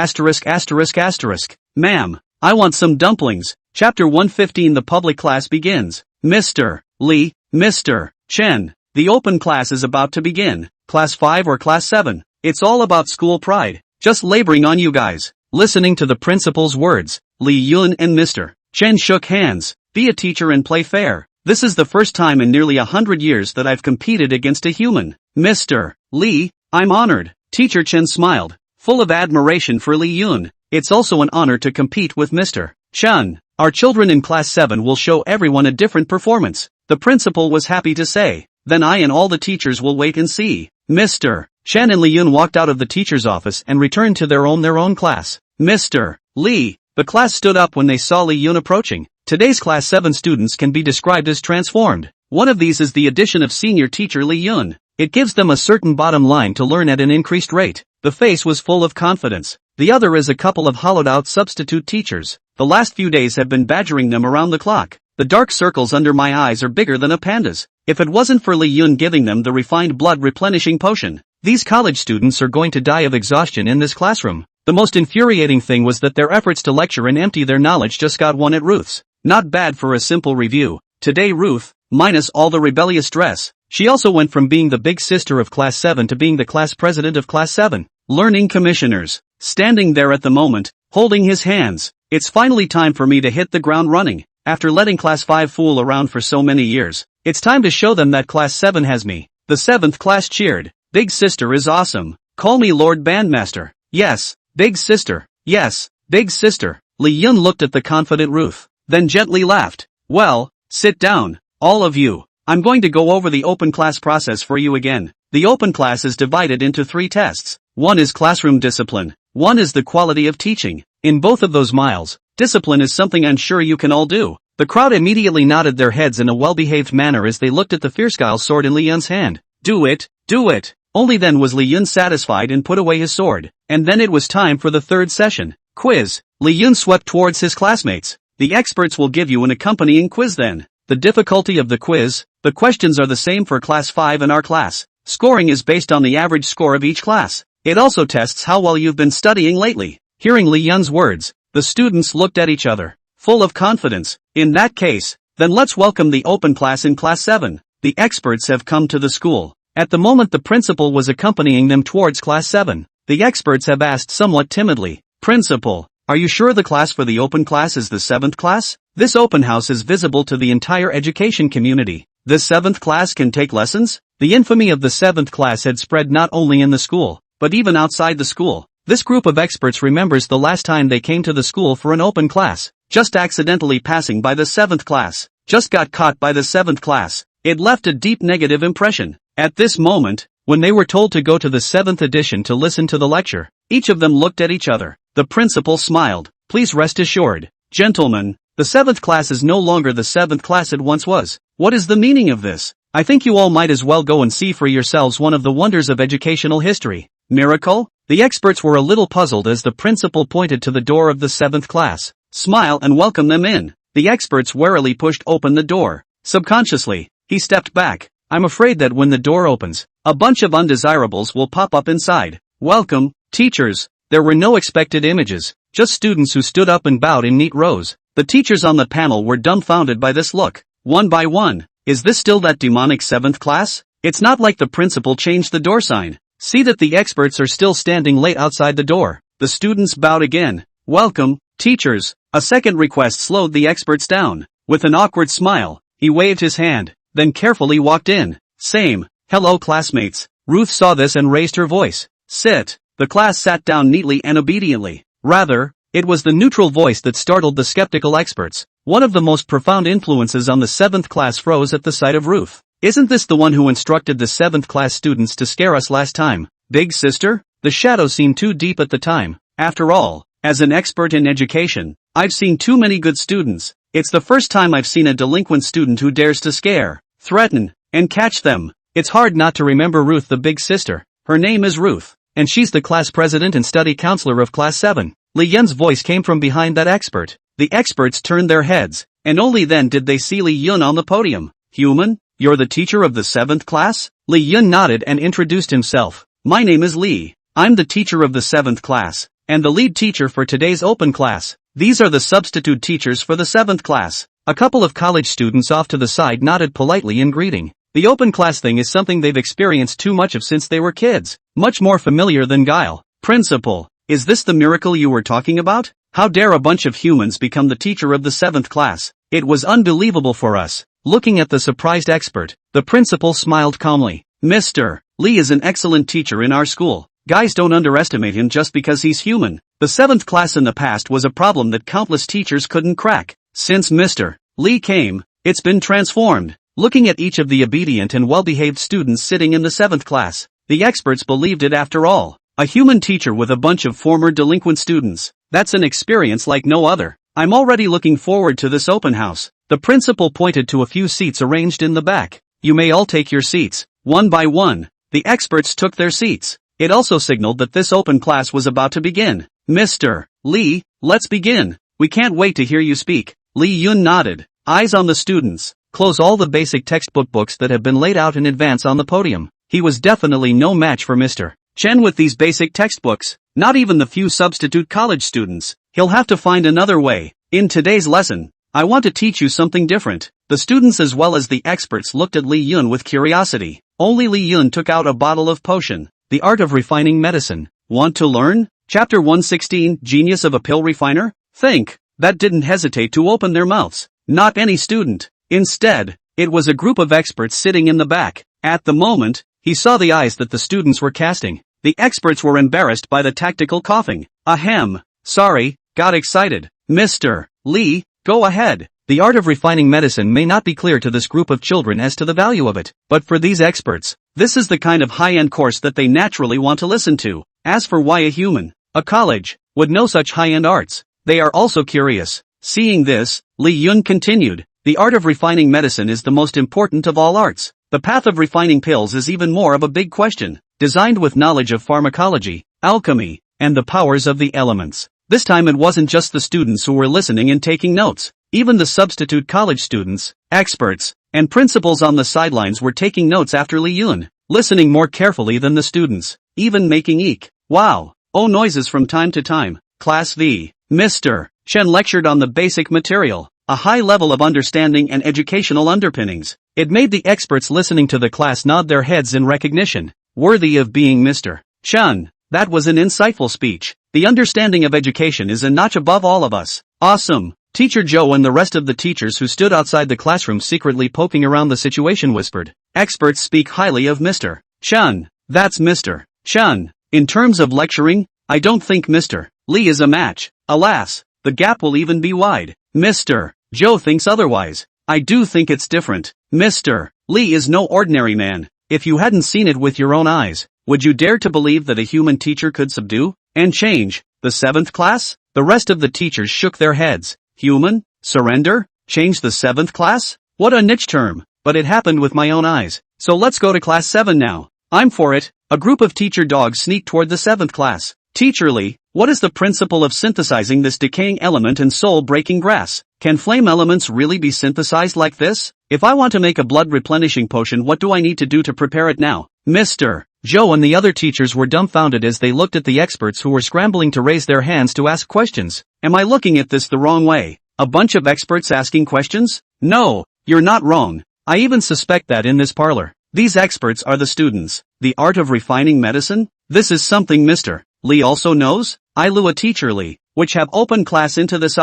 Ma'am, I want some dumplings. Chapter 115. The public class begins. Mr. Lee, Mr. Chen. The open class is about to begin. Class 5 or Class 7. It's all about school pride. Just laboring on you guys. Listening to the principal's words, Lee Yun and Mr. Chen shook hands. Be a teacher and play fair. This is the first time in nearly 100 years that I've competed against a human. Mr. Lee, I'm honored. Teacher Chen smiled, full of admiration for Lee Yun. It's also an honor to compete with Mr. Chen. Our children in Class 7 will show everyone a different performance. The principal was happy to say. Then I and all the teachers will wait and see. Mr. Chen and Lee Yun walked out of the teacher's office and returned to their own class. Mr. Lee, the class stood up when they saw Lee Yun approaching. Today's Class 7 students can be described as transformed. One of these is the addition of senior teacher Lee Yun. It gives them a certain bottom line to learn at an increased rate. The face was full of confidence. The other is a couple of hollowed-out substitute teachers. The last few days have been badgering them around the clock. The dark circles under my eyes are bigger than a panda's. If it wasn't for Lee Yun giving them the refined blood replenishing potion, these college students are going to die of exhaustion in this classroom. The most infuriating thing was that their efforts to lecture and empty their knowledge just got one at Ruth's. Not bad for a simple review. Today Ruth, minus all the rebellious dress, she also went from being the big sister of Class 7 to being the class president of Class 7. Learning commissioners, standing there at the moment, holding his hands. It's finally time for me to hit the ground running. after letting class 5 fool around for so many years, it's time to show them that class 7 has me. The 7th class cheered. Big sister is awesome. Call me Lord Bandmaster. Yes, big sister. Yes, big sister. Lee Yun looked at the confident Ruth, then gently laughed. Well, sit down, all of you. I'm going to go over the open class process for you again. The open class is divided into 3 tests. One is classroom discipline. One is the quality of teaching. In both of those miles, discipline is something I'm sure you can all do. The crowd immediately nodded their heads in a well-behaved manner as they looked at the fierce sword in Li Yun's hand. Do it, do it. Only then was Li Yun satisfied and put away his sword. And then it was time for the 3rd session. Quiz. Li Yun swept towards his classmates. The experts will give you an accompanying quiz then. The difficulty of the quiz. The questions are the same for class 5 and our class. Scoring is based on the average score of each class. It also tests how well you've been studying lately. Hearing Li Yun's words, the students looked at each other, full of confidence. In that case, then let's welcome the open class in class 7. The experts have come to the school. At the moment the principal was accompanying them towards class 7. The experts have asked somewhat timidly, Principal, are you sure the class for the open class is the 7th class? This open house is visible to the entire education community. The 7th class can take lessons? The infamy of the 7th class had spread not only in the school, but even outside the school. This group of experts remembers the last time they came to the school for an open class, just accidentally passing by the 7th class, just got caught by the 7th class. It left a deep negative impression. At this moment, when they were told to go to the 7th edition to listen to the lecture, each of them looked at each other. The principal smiled. Please rest assured, gentlemen, the 7th class is no longer the 7th class it once was. What is the meaning of this? I think you all might as well go and see for yourselves one of the wonders of educational history. Miracle? The experts were a little puzzled as the principal pointed to the door of the 7th class. Smile and welcome them in. The experts warily pushed open the door. Subconsciously, he stepped back. I'm afraid that when the door opens, a bunch of undesirables will pop up inside. Welcome, teachers. There were no expected images, just students who stood up and bowed in neat rows. The teachers on the panel were dumbfounded by this look. One by one, is this still that demonic 7th class? It's not like the principal changed the door sign. See that the experts are still standing late outside the door. The students bowed again. Welcome, teachers. A second request slowed the experts down. With an awkward smile, he waved his hand, then carefully walked in. Same. Hello classmates. Ruth saw this and raised her voice. Sit. The class sat down neatly and obediently. Rather, it was the neutral voice that startled the skeptical experts. One of the most profound influences on the 7th class froze at the sight of Ruth. Isn't this the one who instructed the 7th class students to scare us last time? Big sister? The shadow seemed too deep at the time. After all, as an expert in education, I've seen too many good students. It's the first time I've seen a delinquent student who dares to scare, threaten, and catch them. It's hard not to remember Ruth, the big sister. Her name is Ruth, and she's the class president and study counselor of class 7. Li Yun's voice came from behind that expert. The experts turned their heads, and only then did they see Li Yun on the podium. Human? You're the teacher of the 7th class? Li Yun nodded and introduced himself. My name is Li. I'm the teacher of the 7th class, and the lead teacher for today's open class. These are the substitute teachers for the 7th class. A couple of college students off to the side nodded politely in greeting. The open class thing is something they've experienced too much of since they were kids. Much more familiar than guile. Principal, is this the miracle you were talking about? How dare a bunch of humans become the teacher of the 7th class? It was unbelievable for us. Looking at the surprised expert, the principal smiled calmly. Mr. Li is an excellent teacher in our school. Guys, don't underestimate him just because he's human. The 7th class in the past was a problem that countless teachers couldn't crack. Since Mr. Li came, it's been transformed. Looking at each of the obedient and well-behaved students sitting in the 7th class, the experts believed it after all. A human teacher with a bunch of former delinquent students. That's an experience like no other. I'm already looking forward to this open house. The principal pointed to a few seats arranged in the back. You may all take your seats. One by one, the experts took their seats. It also signaled that this open class was about to begin. Mr. Li, let's begin. We can't wait to hear you speak. Li Yun nodded, eyes on the students. Close all the basic textbook books that have been laid out in advance on the podium. He was definitely no match for Mr. Chen with these basic textbooks. Not even the few substitute college students. He'll have to find another way. In today's lesson, I want to teach you something different. The students as well as the experts looked at Li Yun with curiosity. Only Li Yun took out a bottle of potion. The art of refining medicine. Want to learn? Chapter 116, Genius of a Pill Refiner? Think. That didn't hesitate to open their mouths. not any student. Instead, it was a group of experts sitting in the back. At the moment, he saw the eyes that the students were casting. The experts were embarrassed by the tactical coughing. Ahem. Sorry, got excited. Mr. Lee, go ahead. The art of refining medicine may not be clear to this group of children as to the value of it, but for these experts, this is the kind of high-end course that they naturally want to listen to. As for why a human, a college, would know such high-end arts, they are also curious. Seeing this, Lee Yun continued, the art of refining medicine is the most important of all arts. The path of refining pills is even more of a big question, designed with knowledge of pharmacology, alchemy, and the powers of the elements. This time it wasn't just the students who were listening and taking notes. Even the substitute college students, experts, and principals on the sidelines were taking notes after Lee Yun, listening more carefully than the students, even making wow, oh noises from time to time. Class V. Mr. Chen lectured on the basic material, a high level of understanding and educational underpinnings. It made the experts listening to the class nod their heads in recognition, worthy of being Mr. Chen. That was an insightful speech. The understanding of education is a notch above all of us. Awesome. Teacher Joe and the rest of the teachers who stood outside the classroom secretly poking around the situation whispered, experts speak highly of Mr. Chen. That's Mr. Chen. In terms of lecturing, I don't think Mr. Lee is a match. Alas, the gap will even be wide. Mr. Joe thinks otherwise. I do think it's different. Mr. Lee is no ordinary man. If you hadn't seen it with your own eyes, would you dare to believe that a human teacher could subdue and change the 7th class? The rest of the teachers shook their heads. Human? Surrender? Change the 7th class? What a niche term, but it happened with my own eyes. So let's go to class 7 now. I'm for it. A group of teacher dogs sneaked toward the 7th class. Teacher Lee, what is the principle of synthesizing this decaying element and soul-breaking grass? Can flame elements really be synthesized like this? If I want to make a blood-replenishing potion, what do I need to do to prepare it now? Mr. Joe and the other teachers were dumbfounded as they looked at the experts who were scrambling to raise their hands to ask questions. Am I looking at this the wrong way? A bunch of experts asking questions? No, you're not wrong. I even suspect that in this parlor, these experts are the students. The art of refining medicine? This is something Mr. Lee also knows? I Lua Teacher Lee, which have open class into this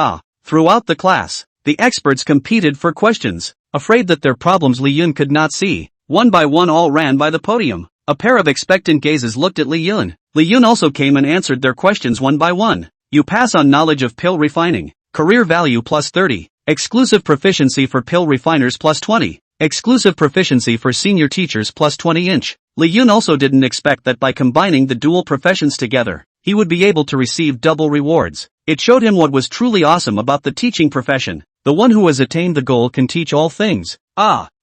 Throughout the class, the experts competed for questions, afraid that their problems Lee Yun could not see. One by one all ran by the podium. A pair of expectant gazes looked at Lee Yun. Lee Yun also came and answered their questions one by one. You pass on knowledge of pill refining. Career value plus 30. Exclusive proficiency for pill refiners plus 20. Exclusive proficiency for senior teachers plus 20 inch. Lee Yun also didn't expect that by combining the dual professions together, he would be able to receive double rewards. It showed him what was truly awesome about the teaching profession. The one who has attained the goal can teach all things.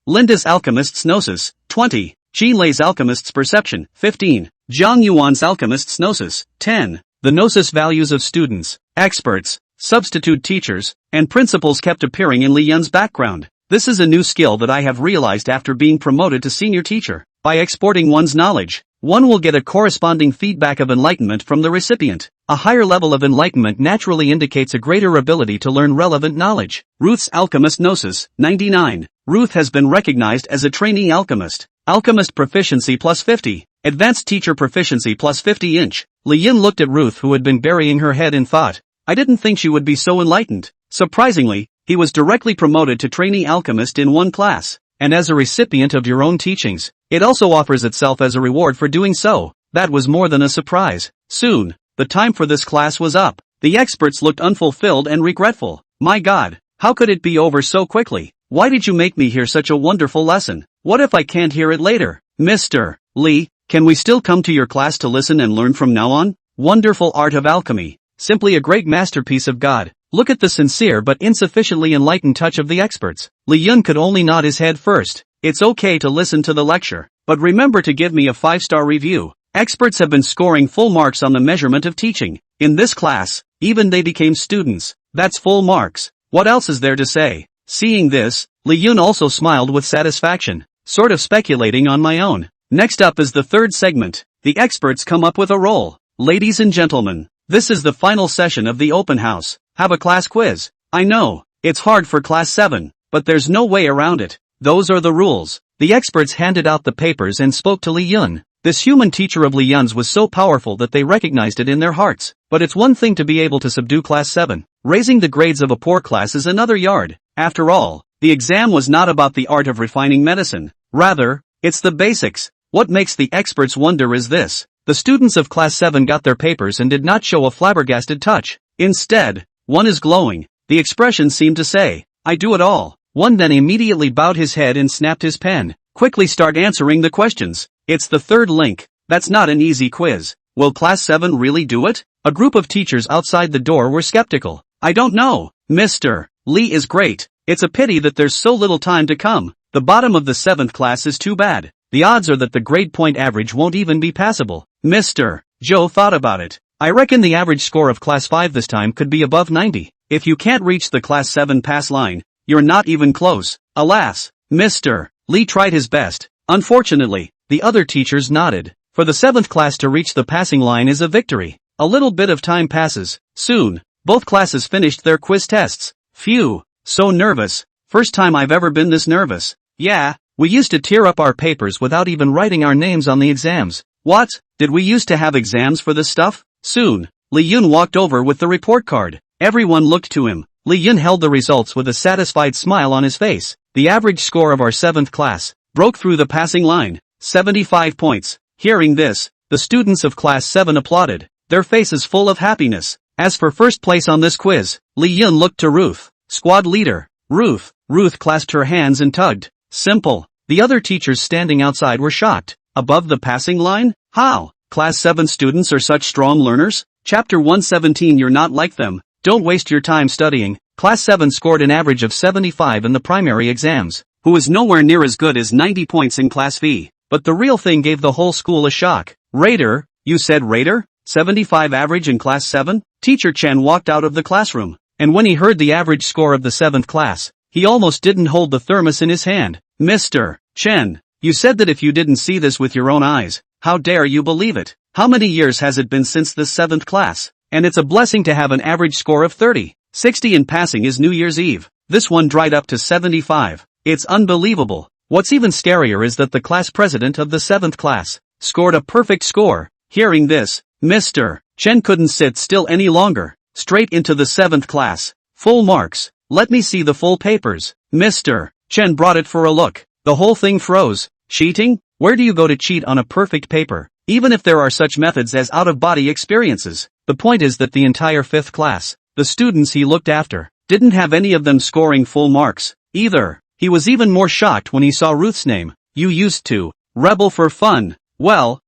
Linda's Alchemist's Gnosis, 20. Qi Lei's Alchemist's Perception, 15. Zhang Yuan's Alchemist's Gnosis, 10. The Gnosis values of students, experts, substitute teachers, and principals kept appearing in Li Yun's background. This is a new skill that I have realized after being promoted to senior teacher. By exporting one's knowledge, one will get a corresponding feedback of enlightenment from the recipient. A higher level of enlightenment naturally indicates a greater ability to learn relevant knowledge. Ruth's Alchemist Gnosis, 99. Ruth has been recognized as a trainee alchemist. Alchemist proficiency plus 50. Advanced teacher proficiency plus 50 inch. Li Yun looked at Ruth, who had been burying her head in thought. I didn't think she would be so enlightened. Surprisingly, he was directly promoted to trainee alchemist in one class. And as a recipient of your own teachings, it also offers itself as a reward for doing so. That was more than a surprise. Soon, the time for this class was up. The experts looked unfulfilled and regretful. My God, how could it be over so quickly? Why did you make me hear such a wonderful lesson? What if I can't hear it later? Mr. Lee, can we still come to your class to listen and learn from now on? Wonderful art of alchemy. Simply a great masterpiece of God. Look at the sincere but insufficiently enlightened touch of the experts. Li Yun could only nod his head first. It's okay to listen to the lecture, but remember to give me a 5-star review. Experts have been scoring full marks on the measurement of teaching. In this class, even they became students. That's full marks. What else is there to say? Seeing this, Li Yun also smiled with satisfaction, sort of speculating on my own. Next up is the third segment. The experts come up with a role. Ladies and gentlemen, this is the final session of the open house. Have a class quiz. I know, it's hard for class 7, but there's no way around it. Those are the rules. The experts handed out the papers and spoke to Li Yun. This human teacher of Li Yun's was so powerful that they recognized it in their hearts. but it's one thing to be able to subdue class 7. Raising the grades of a poor class is another yard. After all, the exam was not about the art of refining medicine. Rather, it's the basics. What makes the experts wonder is this. The students of class 7 got their papers and did not show a flabbergasted touch. Instead, one is glowing. The expression seemed to say, I do it all. One then immediately bowed his head and snapped his pen. Quickly start answering the questions. It's the third link. That's not an easy quiz. Will class 7 really do it? A group of teachers outside the door were skeptical. I don't know. Mr. Lee is great. It's a pity that there's so little time to come. The bottom of the 7th class is too bad. The odds are that the grade point average won't even be passable. Mr. Joe thought about it. I reckon the average score of class 5 this time could be above 90. If you can't reach the class 7 pass line, you're not even close. Alas, Mr. Lee tried his best. Unfortunately, the other teachers nodded. For the 7th class to reach the passing line is a victory. A little bit of time passes. Soon, both classes finished their quiz tests. Phew, so nervous. First time I've ever been this nervous. Yeah, we used to tear up our papers without even writing our names on the exams. What? Did we used to have exams for this stuff? Soon, Lee Yun walked over with the report card. Everyone looked to him. Lee Yun held the results with a satisfied smile on his face. The average score of our 7th class broke through the passing line. 75 points. Hearing this, the students of class 7 applauded, their faces full of happiness. As for first place on this quiz, Lee Yun looked to Ruth, squad leader. Ruth clasped her hands and tugged. Simple. The other teachers standing outside were shocked. Above the passing line? How? Class 7 students are such strong learners? Chapter 117. You're not like them. Don't waste your time studying. Class 7 scored an average of 75 in the primary exams, who is nowhere near as good as 90 points in Class V. But the real thing gave the whole school a shock. Raider? You said Raider? 75 average in Class 7? Teacher Chen walked out of the classroom, and when he heard the average score of the 7th class, he almost didn't hold the thermos in his hand. Mr. Chen, you said that if you didn't see this with your own eyes, how dare you believe it? How many years has it been since the 7th class? And it's a blessing to have an average score of 30. 60 in passing is New Year's Eve. This one dried up to 75. It's unbelievable. What's even scarier is that the class president of the 7th class scored a perfect score. Hearing this, Mr. Chen couldn't sit still any longer. Straight into the 7th class. Full marks. Let me see the full papers. Mr. Chen brought it for a look. The whole thing froze. Cheating? Where do you go to cheat on a perfect paper? Even if there are such methods as out-of-body experiences. The point is that the entire 5th class, the students he looked after, didn't have any of them scoring full marks, either. He was even more shocked when he saw Ruth's name. You used to rebel for fun. Well,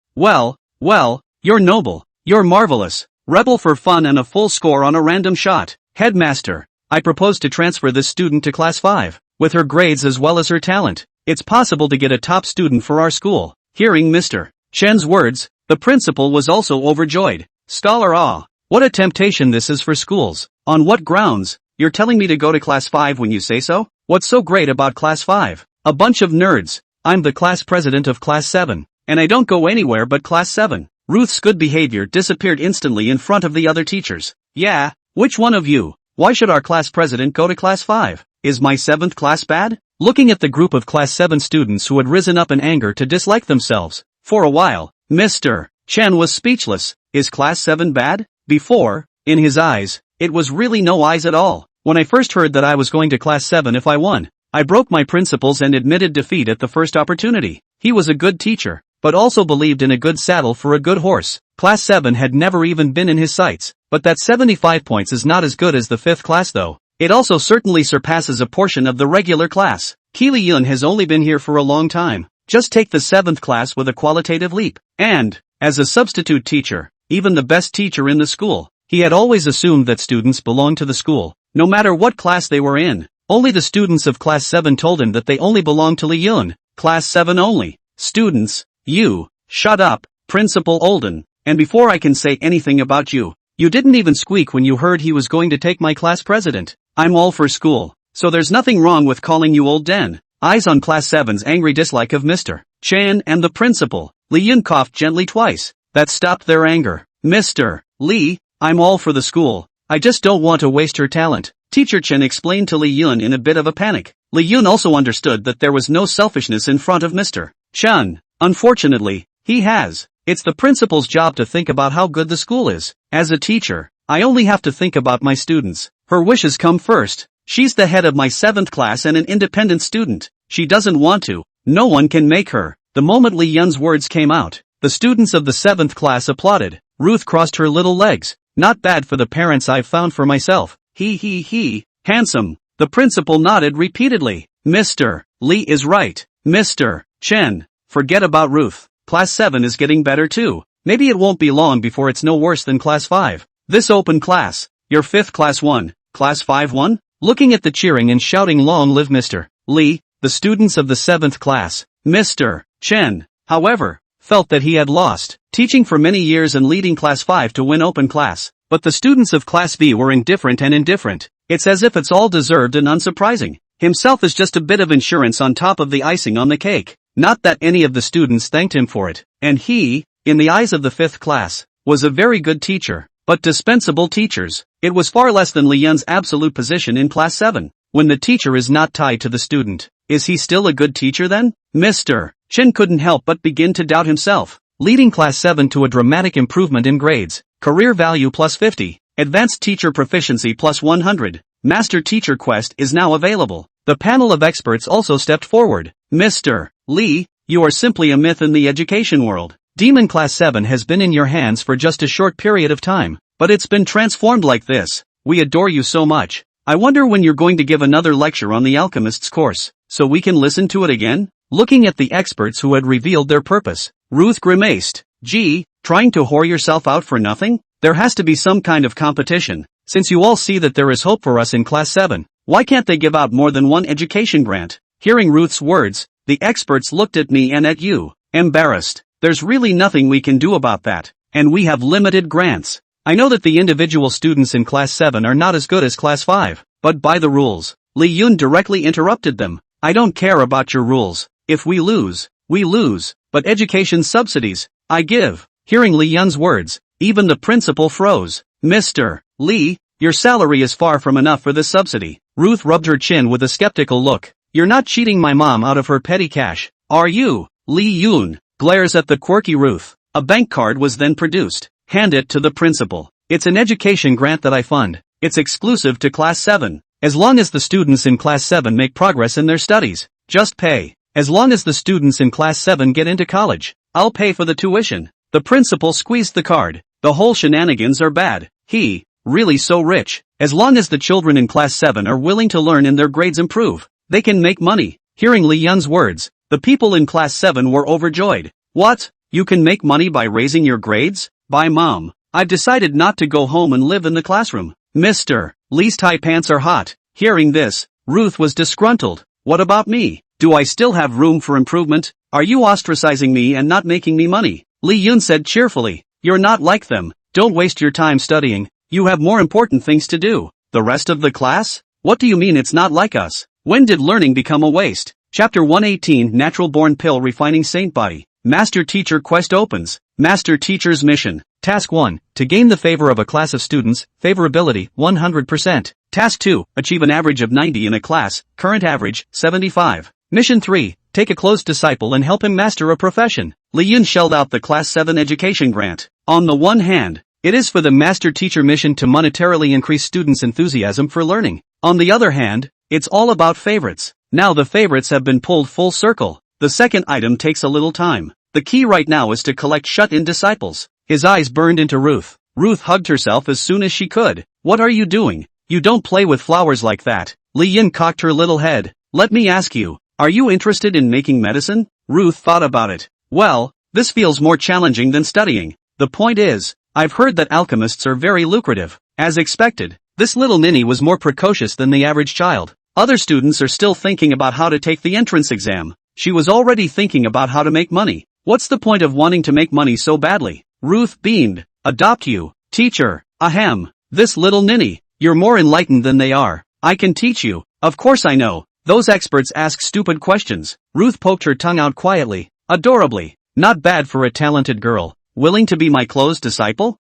you're noble. You're marvelous. Rebel for fun and a full score on a random shot. Headmaster, I propose to transfer this student to Class 5. With her grades as well as her talent, it's possible to get a top student for our school. Hearing Mr. Chen's words, the principal was also overjoyed. Scholar awe. What a temptation this is for schools. On what grounds? You're telling me to go to Class 5 when you say so? What's so great about Class 5? A bunch of nerds. I'm the class president of Class 7, and I don't go anywhere but Class 7. Ruth's good behavior disappeared instantly in front of the other teachers. Yeah, which one of you? Why should our class president go to Class 5? Is my 7th class bad? Looking at the group of Class 7 students who had risen up in anger to dislike themselves, for a while, Mr. Chen was speechless. Is Class 7 bad? Before, in his eyes, it was really no eyes at all. When I first heard that I was going to Class 7 if I won, I broke my principles and admitted defeat at the first opportunity. He was a good teacher, but also believed in a good saddle for a good horse. Class 7 had never even been in his sights, but that 75 points is not as good as the 5th class though. It also certainly surpasses a portion of the regular class. Li Yun has only been here for a long time. Just take the 7th class with a qualitative leap. And, as a substitute teacher, even the best teacher in the school, he had always assumed that students belonged to the school, no matter what class they were in. Only the students of Class 7 told him that they only belonged to Li Yun. Class 7 only. Students, you, shut up, Principal Olden. And before I can say anything about you, you didn't even squeak when you heard he was going to take my class president. I'm all for school, so there's nothing wrong with calling you Old Den. Eyes on Class 7's angry dislike of Mr. Chan and the principal. Li Yun coughed gently twice. That stopped their anger. Mr. Lee, I'm all for the school. I just don't want to waste her talent. Teacher Chen explained to Li Yun in a bit of a panic. Li Yun also understood that there was no selfishness in front of Mr. Chen. Unfortunately, he has It's the principal's job to think about how good the school is. As a teacher, I only have to think about my students. Her wishes come first. She's the head of my 7th class and an independent student. She doesn't want to. No one can make her. The moment Li Yun's words came out, the students of the 7th class applauded. Ruth crossed her little legs. Not bad for the parents I've found for myself. He. Handsome. The principal nodded repeatedly. Mr. Li is right. Mr. Chen. Forget about Ruth. Class 7 is getting better too. Maybe it won't be long before it's no worse than Class 5. This open class. Your 5th Class 1. Class 5 1? Looking at the cheering and shouting long live Mr. Li, the students of the 7th class. Mr. Chen, however, felt that he had lost, teaching for many years and leading Class 5 to win open class. But the students of Class B were indifferent. It's as if it's all deserved and unsurprising. Himself is just a bit of insurance on top of the icing on the cake. Not that any of the students thanked him for it. And he, in the eyes of the 5th class, was a very good teacher. But dispensable teachers. It was far less than Li Yun's absolute position in Class 7. When the teacher is not tied to the student, is he still a good teacher then? Mr. Chen couldn't help but begin to doubt himself. Leading Class 7 to a dramatic improvement in grades. Career value plus 50. Advanced teacher proficiency plus 100. Master teacher quest is now available. The panel of experts also stepped forward. Mr. Li, you are simply a myth in the education world. Demon Class 7 has been in your hands for just a short period of time, but it's been transformed like this. We adore you so much. I wonder when you're going to give another lecture on the alchemist's course, so we can listen to it again? Looking at the experts who had revealed their purpose, Ruth grimaced. Gee, trying to whore yourself out for nothing? There has to be some kind of competition. Since you all see that there is hope for us in Class 7, why can't they give out more than one education grant? Hearing Ruth's words, the experts looked at me and at you, embarrassed. There's really nothing we can do about that, and we have limited grants. I know that the individual students in Class 7 are not as good as Class 5, but by the rules. Li Yun directly interrupted them. I don't care about your rules. If we lose, we lose, but education subsidies, I give. Hearing Li Yun's words, even the principal froze. Mr. Li, your salary is far from enough for this subsidy. Ruth rubbed her chin with a skeptical look. You're not cheating my mom out of her petty cash, are you? Li Yun glares at the quirky Ruth. A bank card was then produced. Hand it to the principal. It's an education grant that I fund. It's exclusive to Class 7. As long as the students in Class 7 make progress in their studies, just pay. As long as the students in Class 7 get into college, I'll pay for the tuition. The principal squeezed the card. The whole shenanigans are bad. He, really so rich. As long as the children in Class 7 are willing to learn and their grades improve, they can make money. Hearing Li Yun's words, the people in Class 7 were overjoyed. What? You can make money by raising your grades? By mom. I've decided not to go home and live in the classroom. Mr. Li's tie pants are hot. Hearing this, Ruth was disgruntled. What about me? Do I still have room for improvement? Are you ostracizing me and not making me money? Li Yun said cheerfully. You're not like them. Don't waste your time studying. You have more important things to do. The rest of the class? What do you mean it's not like us? When did learning become a waste? Chapter 118 Natural Born Pill Refining Saint Body. Master Teacher Quest opens. Master Teacher's Mission. Task 1. To gain the favor of a class of students. Favorability, 100%. Task 2. Achieve an average of 90 in a class. Current average, 75. Mission 3. Take a close disciple and help him master a profession. Li Yun shelled out the Class 7 education grant. On the one hand, it is for the Master Teacher mission to monetarily increase students' enthusiasm for learning. On the other hand, it's all about favorites. Now the favorites have been pulled full circle. The second item takes a little time. The key right now is to collect shut-in disciples. His eyes burned into Ruth. Ruth hugged herself as soon as she could. What are you doing? You don't play with flowers like that. Li Yun cocked her little head. Let me ask you, are you interested in making medicine? Ruth thought about it. Well, this feels more challenging than studying. The point is, I've heard that alchemists are very lucrative. As expected, this little ninny was more precocious than the average child. Other students are still thinking about how to take the entrance exam. She was already thinking about how to make money. What's the point of wanting to make money so badly? Ruth beamed. Adopt you. Teacher. Ahem. This little ninny. You're more enlightened than they are. I can teach you. Of course I know. Those experts ask stupid questions. Ruth poked her tongue out quietly. Adorably. Not bad for a talented girl. Willing to be my closed disciple?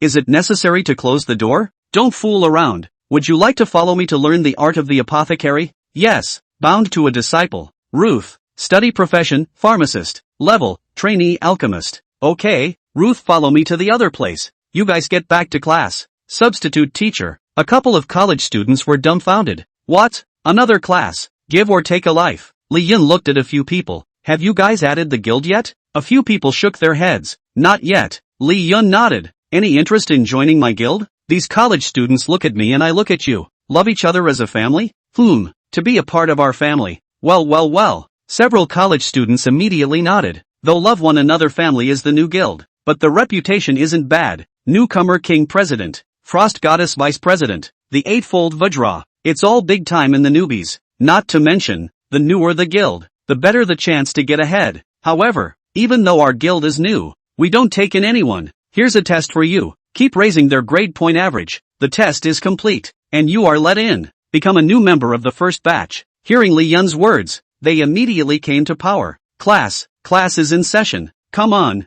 Is it necessary to close the door? Don't fool around. Would you like to follow me to learn the art of the apothecary? Yes. Bound to a disciple. Ruth. Study profession, pharmacist. Level, trainee alchemist. Okay, Ruth, follow me to the other place. You guys get back to class. Substitute teacher. A couple of college students were dumbfounded. What? Another class? Give or take a life. Li Yun looked at a few people. Have you guys added the guild yet? A few people shook their heads. Not yet. Li Yun nodded. Any interest in joining my guild? These college students look at me and I look at you. Love each other as a family? To be a part of our family. Well. Several college students immediately nodded. They'll love one another. Family is the new guild. But the reputation isn't bad. Newcomer king president. Frost goddess vice president. The eightfold Vajra. It's all big time in the newbies. Not to mention, the newer the guild, the better the chance to get ahead. However, even though our guild is new, we don't take in anyone. Here's a test for you. Keep raising their grade point average. The test is complete, and you are let in. Become a new member of the first batch. Hearing Li Yun's words, they immediately came to power. Class is in session. Come on.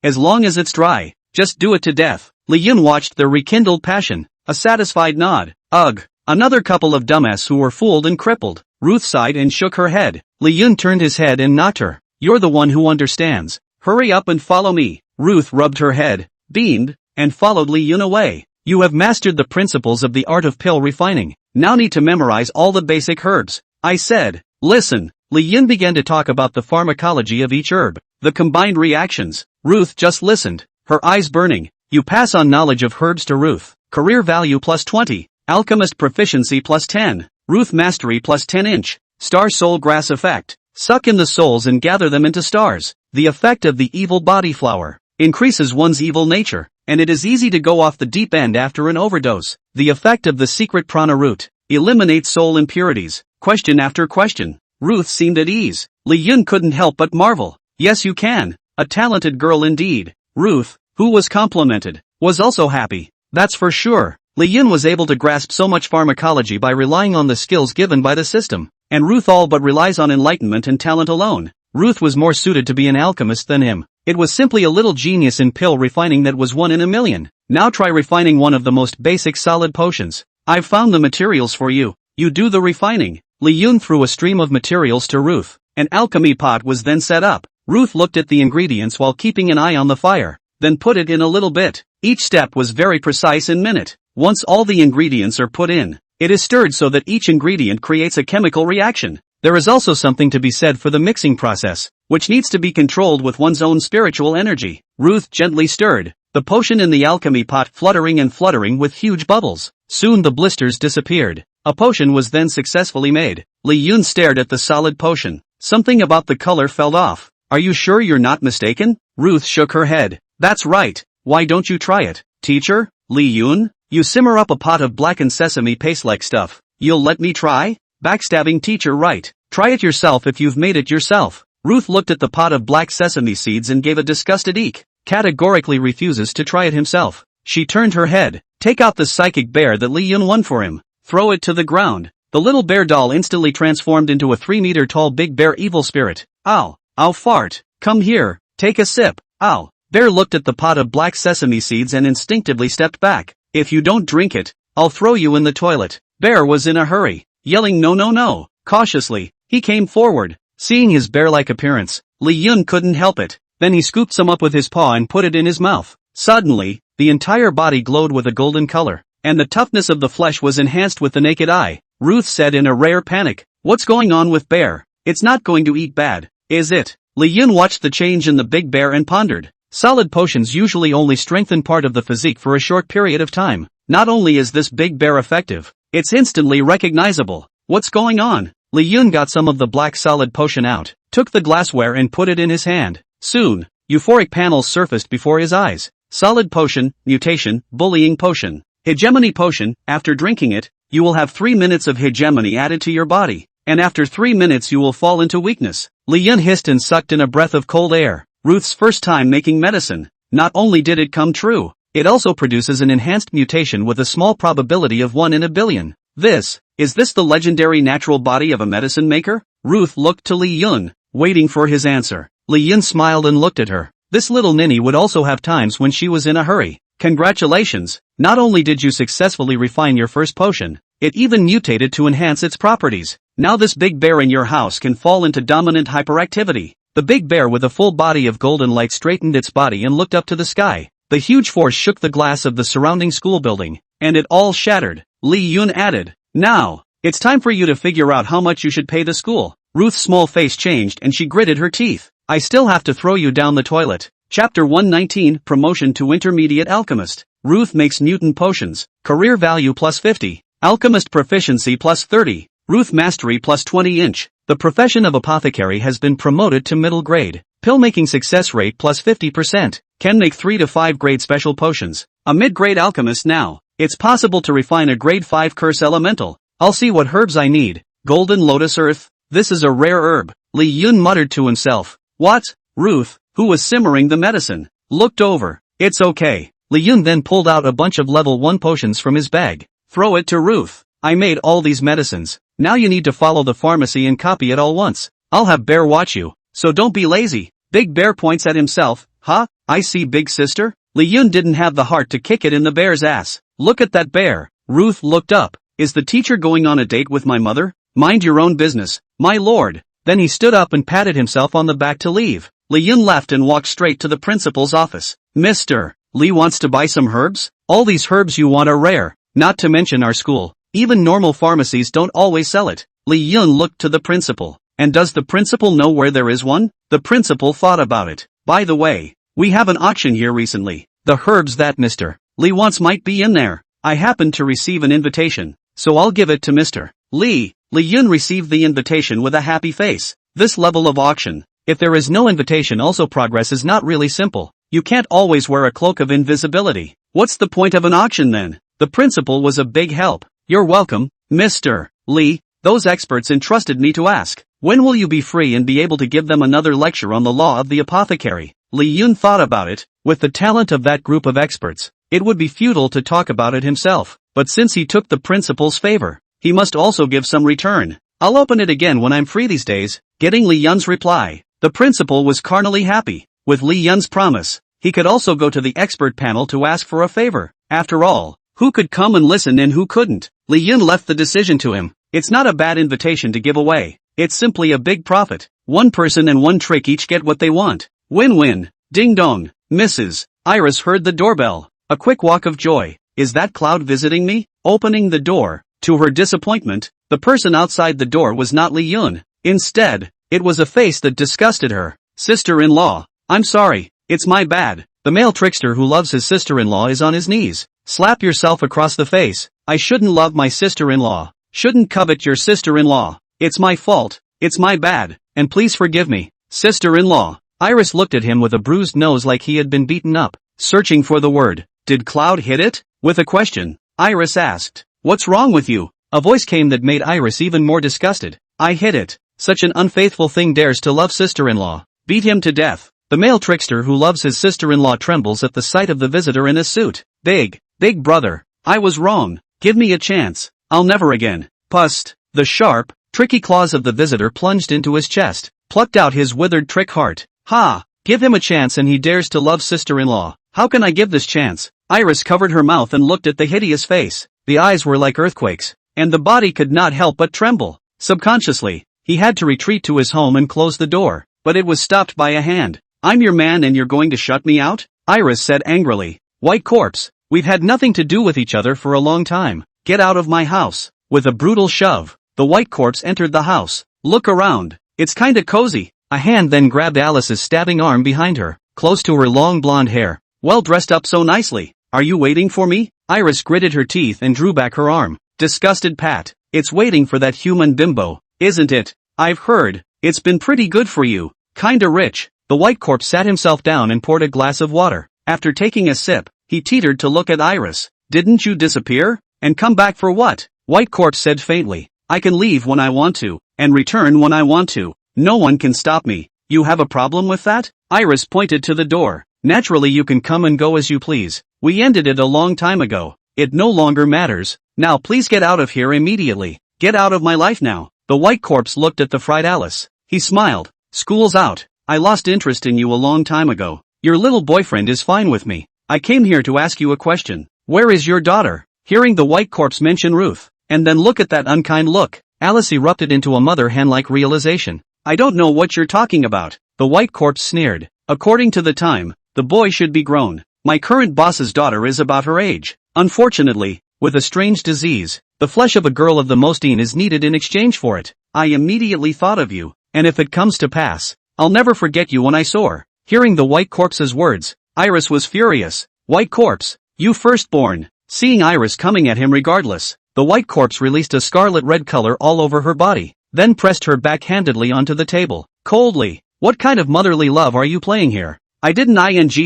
As long as it's dry, just do it to death. Li Yun watched their rekindled passion. A satisfied nod. Ugh. Another couple of dumbass who were fooled and crippled. Ruth sighed and shook her head. Li Yun turned his head and knocked her. You're the one who understands. Hurry up and follow me. Ruth rubbed her head, beamed, and followed Li Yun away. You have mastered the principles of the art of pill refining. Now need to memorize all the basic herbs. I said. Listen. Li Yun began to talk about the pharmacology of each herb, the combined reactions. Ruth just listened, her eyes burning. You pass on knowledge of herbs to Ruth. Career value plus 20. Alchemist proficiency plus 10. Ruth mastery plus 10 inch. Star soul grass effect. Suck in the souls and gather them into stars. The effect of the evil body flower. Increases one's evil nature, and it is easy to go off the deep end after an overdose. The effect of the secret prana root. Eliminates soul impurities. Question after question. Ruth seemed at ease. Li Yun couldn't help but marvel. Yes, you can. A talented girl indeed. Ruth, who was complimented, was also happy. That's for sure. Li Yun was able to grasp so much pharmacology by relying on the skills given by the system, and Ruth all but relies on enlightenment and talent alone. Ruth was more suited to be an alchemist than him. It was simply a little genius in pill refining that was 1 in a million. Now try refining one of the most basic solid potions. I've found the materials for you. You do the refining. Li Yun threw a stream of materials to Ruth. An alchemy pot was then set up. Ruth looked at the ingredients while keeping an eye on the fire, then put it in a little bit. Each step was very precise in minute. Once all the ingredients are put in, it is stirred so that each ingredient creates a chemical reaction. There is also something to be said for the mixing process, which needs to be controlled with one's own spiritual energy. Ruth gently stirred, the potion in the alchemy pot fluttering and fluttering with huge bubbles. Soon the blisters disappeared. A potion was then successfully made. Li Yun stared at the solid potion. Something about the color fell off. Are you sure you're not mistaken? Ruth shook her head. That's right. Why don't you try it, teacher? Li Yun? You simmer up a pot of blackened sesame paste-like stuff. You'll let me try? Backstabbing teacher, right. Try it yourself if you've made it yourself. Ruth looked at the pot of black sesame seeds and gave a disgusted eek. Categorically refuses to try it himself. She turned her head. Take out the psychic bear that Li Yun won for him. Throw it to the ground. The little bear doll instantly transformed into a 3-meter tall big bear evil spirit. Ow. Ow fart. Come here. Take a sip. Ow. Bear looked at the pot of black sesame seeds and instinctively stepped back. If you don't drink it, I'll throw you in the toilet. Bear was in a hurry, yelling no. Cautiously, he came forward. Seeing his bear-like appearance, Li Yun couldn't help it. Then he scooped some up with his paw and put it in his mouth. Suddenly, the entire body glowed with a golden color, and the toughness of the flesh was enhanced with the naked eye. Ruth said in a rare panic, "What's going on with Bear? It's not going to eat bad, is it?" Li Yun watched the change in the big bear and pondered. Solid potions usually only strengthen part of the physique for a short period of time. Not only is this big bear effective, it's instantly recognizable. What's going on? Li Yun got some of the black solid potion out, took the glassware and put it in his hand. Soon, euphoric panels surfaced before his eyes. Solid potion, mutation, bullying potion, hegemony potion. After drinking it, you will have 3 minutes of hegemony added to your body, and after 3 minutes you will fall into weakness. Li Yun hissed and sucked in a breath of cold air. Ruth's first time making medicine. Not only did it come true, it also produces an enhanced mutation with a small probability of 1 in a billion. Is this the legendary natural body of a medicine maker? Ruth looked to Li Yun, waiting for his answer. Li Yun smiled and looked at her. This little ninny would also have times when she was in a hurry. Congratulations, not only did you successfully refine your first potion, it even mutated to enhance its properties. Now this big bear in your house can fall into dominant hyperactivity. The big bear with a full body of golden light straightened its body and looked up to the sky. The huge force shook the glass of the surrounding school building, and it all shattered. Lee Yun added, "Now, it's time for you to figure out how much you should pay the school." Ruth's small face changed and she gritted her teeth. "I still have to throw you down the toilet." Chapter 119, Promotion to Intermediate Alchemist. Ruth makes mutant potions. Career value plus 50. Alchemist proficiency plus 30. Ruth mastery plus 20 inch. The profession of apothecary has been promoted to middle grade. Pill making success rate plus 50%. Can make 3 to 5 grade special potions. A mid-grade alchemist now. It's possible to refine a grade 5 curse elemental. I'll see what herbs I need. Golden lotus earth. This is a rare herb. Lee Yun muttered to himself. What? Ruth, who was simmering the medicine, looked over. It's okay. Lee Yun then pulled out a bunch of level 1 potions from his bag. Throw it to Ruth. I made all these medicines. Now you need to follow the pharmacy and copy it all once. I'll have Bear watch you, so don't be lazy. Big Bear points at himself. Huh? I see, big sister? Lee Yun didn't have the heart to kick it in the bear's ass. Look at that bear. Ruth looked up. Is the teacher going on a date with my mother? Mind your own business, my lord. Then he stood up and patted himself on the back to leave. Lee Yun left and walked straight to the principal's office. Mr. Lee wants to buy some herbs? All these herbs you want are rare, not to mention our school. Even normal pharmacies don't always sell it. Lee Yun looked to the principal. And does the principal know where there is one? The principal thought about it. By the way, we have an auction here recently. The herbs that Mr. Lee wants might be in there. I happened to receive an invitation, so I'll give it to Mr. Lee. Lee Yun received the invitation with a happy face. This level of auction, if there is no invitation, also progress is not really simple. You can't always wear a cloak of invisibility. What's the point of an auction then? The principal was a big help. You're welcome, Mr. Lee. Those experts entrusted me to ask, when will you be free and be able to give them another lecture on the law of the apothecary? Lee Yun thought about it. With the talent of that group of experts, it would be futile to talk about it himself. But since he took the principal's favor, he must also give some return. I'll open it again when I'm free these days. Getting Lee Yun's reply, the principal was carnally happy. With Lee Yun's promise, he could also go to the expert panel to ask for a favor. After all, who could come and listen and who couldn't? Lee Yun left the decision to him. It's not a bad invitation to give away. It's simply a big profit. One person and one trick each get what they want. Win-win. Ding dong. Mrs. Iris heard the doorbell. A quick walk of joy. Is that Cloud visiting me? Opening the door. To her disappointment, the person outside the door was not Lee Yun. Instead, it was a face that disgusted her. Sister-in-law. I'm sorry. It's my bad. The male trickster who loves his sister-in-law is on his knees. Slap yourself across the face. I shouldn't love my sister-in-law. Shouldn't covet your sister-in-law. It's my fault. It's my bad. And please forgive me. Sister-in-law. Iris looked at him with a bruised nose like he had been beaten up, searching for the word. Did Cloud hit it? With a question, Iris asked, what's wrong with you? A voice came that made Iris even more disgusted. I hit it. Such an unfaithful thing dares to love sister-in-law. Beat him to death. The male trickster who loves his sister-in-law trembles at the sight of the visitor in a suit. Big brother. I was wrong. Give me a chance. I'll never again. Pust. The sharp, tricky claws of the visitor plunged into his chest, plucked out his withered trick heart. Ha! Give him a chance and he dares to love sister-in-law. How can I give this chance? Iris covered her mouth and looked at the hideous face. The eyes were like earthquakes, and the body could not help but tremble. Subconsciously, he had to retreat to his home and close the door, but it was stopped by a hand. I'm your man and you're going to shut me out? Iris said angrily. White corpse, we've had nothing to do with each other for a long time. Get out of my house. With a brutal shove, the white corpse entered the house. Look around. It's kinda cozy. A hand then grabbed Alice's stabbing arm behind her, close to her long blonde hair. Well dressed up so nicely. Are you waiting for me? Iris gritted her teeth and drew back her arm. Disgusted pat. It's waiting for that human bimbo, isn't it? I've heard. It's been pretty good for you. Kinda rich. The white corpse sat himself down and poured a glass of water. After taking a sip, he teetered to look at Iris. Didn't you disappear? And come back for what? White corpse said faintly. I can leave when I want to, and return when I want to. No one can stop me. You have a problem with that? Iris pointed to the door. Naturally you can come and go as you please. We ended it a long time ago. It no longer matters. Now please get out of here immediately. Get out of my life now. The white corpse looked at the fried Alice. He smiled. School's out. I lost interest in you a long time ago. Your little boyfriend is fine with me. I came here to ask you a question. Where is your daughter? Hearing the white corpse mention Ruth, and then look at that unkind look, Alice erupted into a mother hen-like realization. I don't know what you're talking about. the white corpse sneered. According to the time, the boy should be grown. My current boss's daughter is about her age. Unfortunately, with a strange disease, the flesh of a girl of the Mosteen is needed in exchange for it. I immediately thought of you, and if it comes to pass, I'll never forget you when I saw her. Hearing the white corpse's words, Iris was furious. White corpse, you firstborn. Seeing Iris coming at him regardless, the white corpse released a scarlet red color all over her body, then pressed her backhandedly onto the table. Coldly, what kind of motherly love are you playing here? I didn't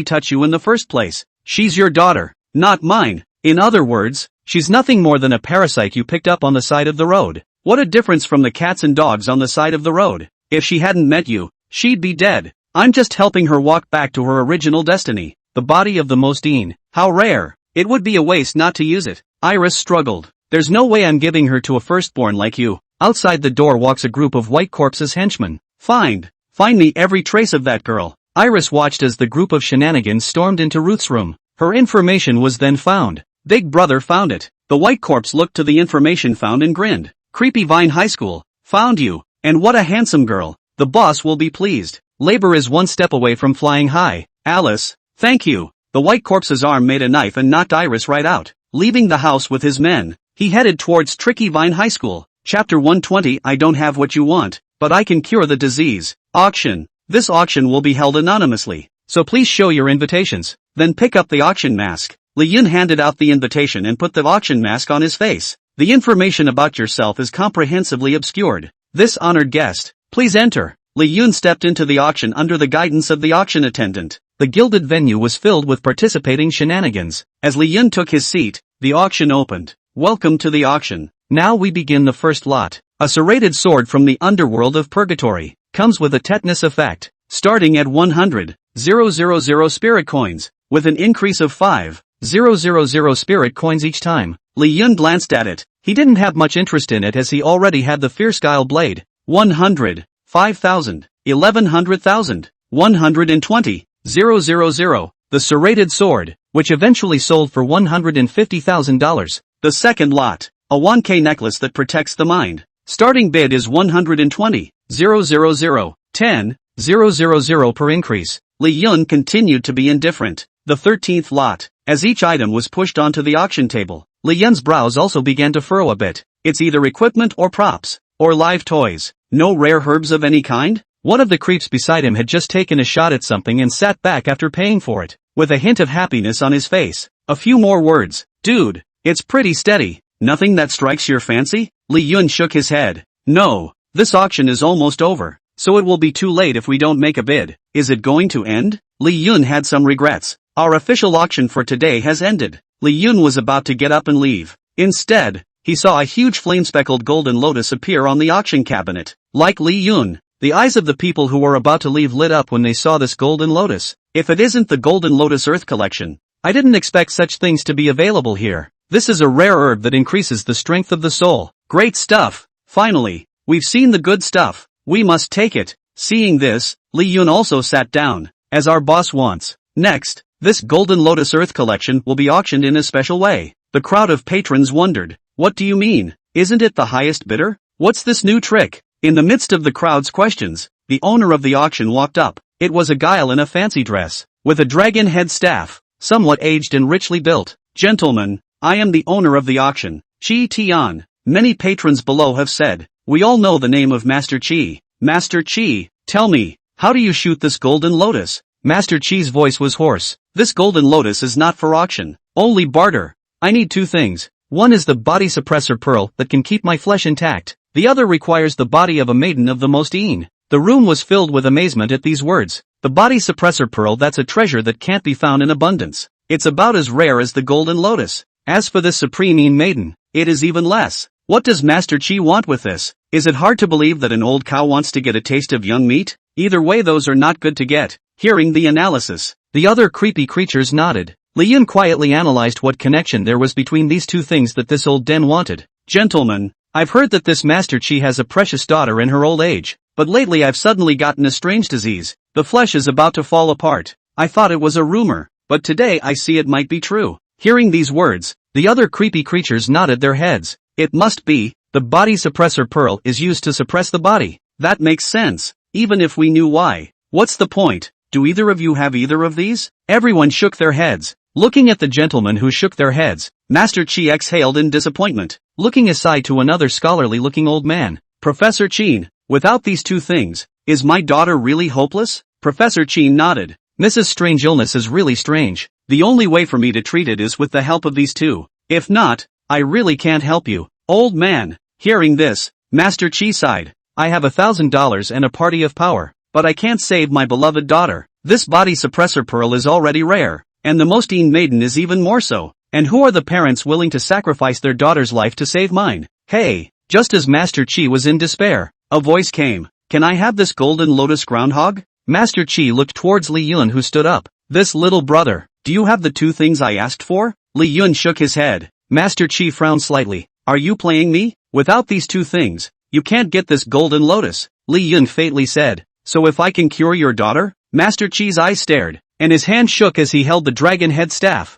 touch you in the first place. She's your daughter, not mine. In other words, she's nothing more than a parasite you picked up on the side of the road. What a difference from the cats and dogs on the side of the road. If she hadn't met you, she'd be dead. I'm just helping her walk back to her original destiny, the body of the Mosteen. How rare. It would be a waste not to use it. Iris struggled. There's no way I'm giving her to a firstborn like you. Outside the door walks a group of white corpse's henchmen. Find me every trace of that girl. Iris watched as the group of shenanigans stormed into Ruth's room. Her information was then found. Big Brother found it. The white corpse looked to the information found and grinned. Creepy Vine High School. Found you. And what a handsome girl. The boss will be pleased. Labor is one step away from flying high. Alice, thank you. The white corpse's arm made a knife and knocked Iris right out. Leaving the house with his men, he headed towards Tricky Vine High School. Chapter 120. I don't have what you want, but I can cure the disease. Auction. This auction will be held anonymously, so please show your invitations. Then pick up the auction mask. Li Yun handed out the invitation and put the auction mask on his face. The information about yourself is comprehensively obscured. This honored guest, please enter. Li Yun stepped into the auction under the guidance of the auction attendant. The gilded venue was filled with participating shenanigans. As Li Yun took his seat, the auction opened. Welcome to the auction. Now we begin the first lot. A serrated sword from the underworld of purgatory. Comes with a tetanus effect, starting at 100,000 spirit coins, with an increase of 5,000 spirit coins each time. Li Yun glanced at it. He didn't have much interest in it as he already had the Fierce-Guile blade. 100, 5,000, 1,100,000, 120,000. The serrated sword, which eventually sold for $150,000. The second lot, a 1K necklace that protects the mind. Starting bid is 120,000, 10,000 per increase. Li Yun continued to be indifferent. The 13th lot, as each item was pushed onto the auction table, Li Yun's brows also began to furrow a bit. It's either equipment or props, or live toys. No rare herbs of any kind? One of the creeps beside him had just taken a shot at something and sat back after paying for it, with a hint of happiness on his face. A few more words. Dude, it's pretty steady. Nothing that strikes your fancy? Li Yun shook his head. No, this auction is almost over, so it will be too late if we don't make a bid. Is it going to end? Li Yun had some regrets. Our official auction for today has ended. Li Yun was about to get up and leave. Instead, he saw a huge flame-speckled golden lotus appear on the auction cabinet. Like Li Yun, the eyes of the people who were about to leave lit up when they saw this golden lotus. If it isn't the Golden Lotus Earth Collection, I didn't expect such things to be available here. This is a rare herb that increases the strength of the soul. Great stuff. Finally, we've seen the good stuff. We must take it. Seeing this, Li Yun also sat down, as our boss wants. Next, this Golden Lotus Earth Collection will be auctioned in a special way. The crowd of patrons wondered, what do you mean? Isn't it the highest bidder? What's this new trick? In the midst of the crowd's questions, the owner of the auction walked up. It was a guile in a fancy dress, with a dragon head staff, somewhat aged and richly built. Gentlemen, I am the owner of the auction, Chi Tian. Many patrons below have said, we all know the name of Master Chi. Master Chi, tell me, how do you shoot this golden lotus? Master Chi's voice was hoarse. This golden lotus is not for auction, only barter. I need two things. One is the body suppressor pearl that can keep my flesh intact. The other requires the body of a maiden of the Mosteen. The room was filled with amazement at these words. The body suppressor pearl, that's a treasure that can't be found in abundance. It's about as rare as the golden lotus. As for this supreme maiden, it is even less. What does Master Chi want with this? Is it hard to believe that an old cow wants to get a taste of young meat? Either way, those are not good to get. Hearing the analysis, the other creepy creatures nodded. Li Yun quietly analyzed what connection there was between these two things that this old den wanted. Gentlemen, I've heard that this Master Chi has a precious daughter in her old age, but lately I've suddenly gotten a strange disease. The flesh is about to fall apart. I thought it was a rumor, but today I see it might be true. Hearing these words, the other creepy creatures nodded their heads. It must be. The body suppressor pearl is used to suppress the body. That makes sense. Even if we knew why, What's the point? Do either of you have either of these? Everyone shook their heads. Looking at the gentlemen who shook their heads, Master Chi exhaled in disappointment, looking aside to another scholarly-looking old man. Professor Chin, without these two things, is my daughter really hopeless? Professor Chin nodded. Mrs. Strange illness is really strange. The only way for me to treat it is with the help of these two. If not, I really can't help you. Old man, hearing this, Master Chi sighed. I have $1,000 and a party of power, but I can't save my beloved daughter. This body suppressor pearl is already rare, and the Mostine maiden is even more so. And who are the parents willing to sacrifice their daughter's life to save mine? Hey! Just as Master Chi was in despair, a voice came. Can I have this golden lotus groundhog? Master Chi looked towards Li Yun who stood up. This little brother, do you have the two things I asked for? Li Yun shook his head. Master Chi frowned slightly. Are you playing me? Without these two things, you can't get this golden lotus, Li Yun faintly said. So if I can cure your daughter? Master Chi's eyes stared, and his hand shook as he held the dragon head staff.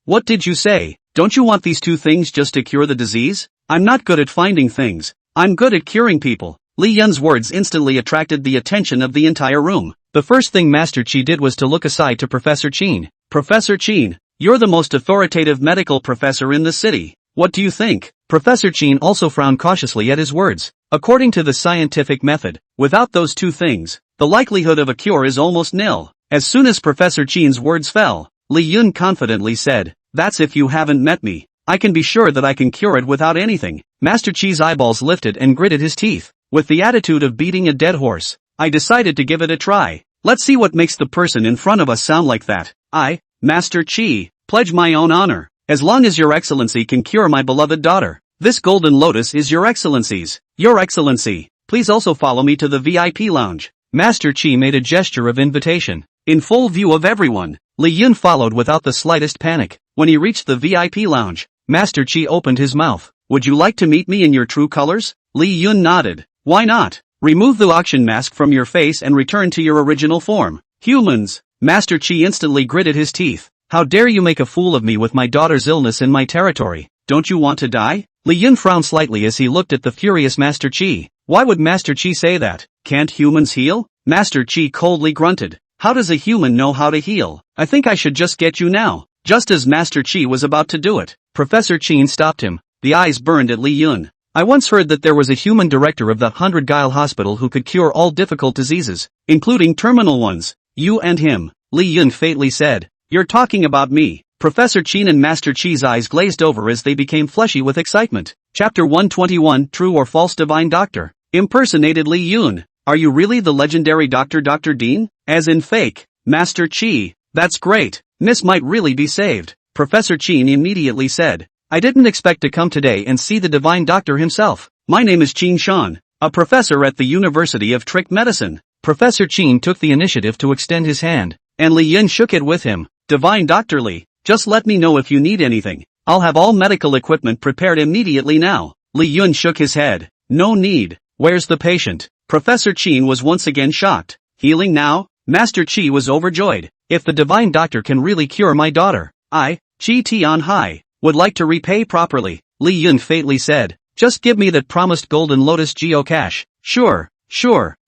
What did you say? Don't you want these two things just to cure the disease? I'm not good at finding things. I'm good at curing people. Li Yun's words instantly attracted the attention of the entire room. The first thing Master Chi did was to look aside to Professor Chin. Professor Chin, you're the most authoritative medical professor in the city. What do you think? Professor Chin also frowned cautiously at his words. According to the scientific method, without those two things, the likelihood of a cure is almost nil. As soon as Professor Chin's words fell, Li Yun confidently said, that's if you haven't met me. I can be sure that I can cure it without anything. Master Chi's eyeballs lifted and gritted his teeth. With the attitude of beating a dead horse, I decided to give it a try. Let's see what makes the person in front of us sound like that. I, Master Chi, pledge my own honor. As long as Your Excellency can cure my beloved daughter, this golden lotus is Your Excellency's. Your Excellency, please also follow me to the VIP lounge. Master Chi made a gesture of invitation. In full view of everyone, Li Yun followed without the slightest panic. When he reached the VIP lounge, Master Chi opened his mouth. Would you like to meet me in your true colors? Li Yun nodded. Why not? Remove the auction mask from your face and return to your original form. Humans! Master Chi instantly gritted his teeth. How dare you make a fool of me with my daughter's illness in my territory? Don't you want to die? Li Yun frowned slightly as he looked at the furious Master Chi. Why would Master Chi say that? Can't humans heal? Master Chi coldly grunted. How does a human know how to heal? I think I should just get you now. Just as Master Chi was about to do it, Professor Chin stopped him. The eyes burned at Li Yun. I once heard that there was a human director of the 100 Guile Hospital who could cure all difficult diseases, including terminal ones. You and him, Li Yun faintly said. You're talking about me. Professor Chin and Master Chi's eyes glazed over as they became fleshy with excitement. Chapter 121 True or False Divine Doctor. Impersonated Li Yun. Are you really the legendary Dr. Dean? As in fake. Master Chi. That's great. Miss might really be saved. Professor Chin immediately said. I didn't expect to come today and see the divine doctor himself. My name is Chin Shan, a professor at the University of Trick Medicine. Professor Chin took the initiative to extend his hand, and Li Yun shook it with him. Divine Doctor Li, just let me know if you need anything. I'll have all medical equipment prepared immediately now. Li Yun shook his head. No need. Where's the patient? Professor Chin was once again shocked. Healing now? Master Chi was overjoyed. If the divine doctor can really cure my daughter, I, Chi Tian Hai, would like to repay properly, Li Yun faintly said. Just give me that promised golden lotus geocache. Sure.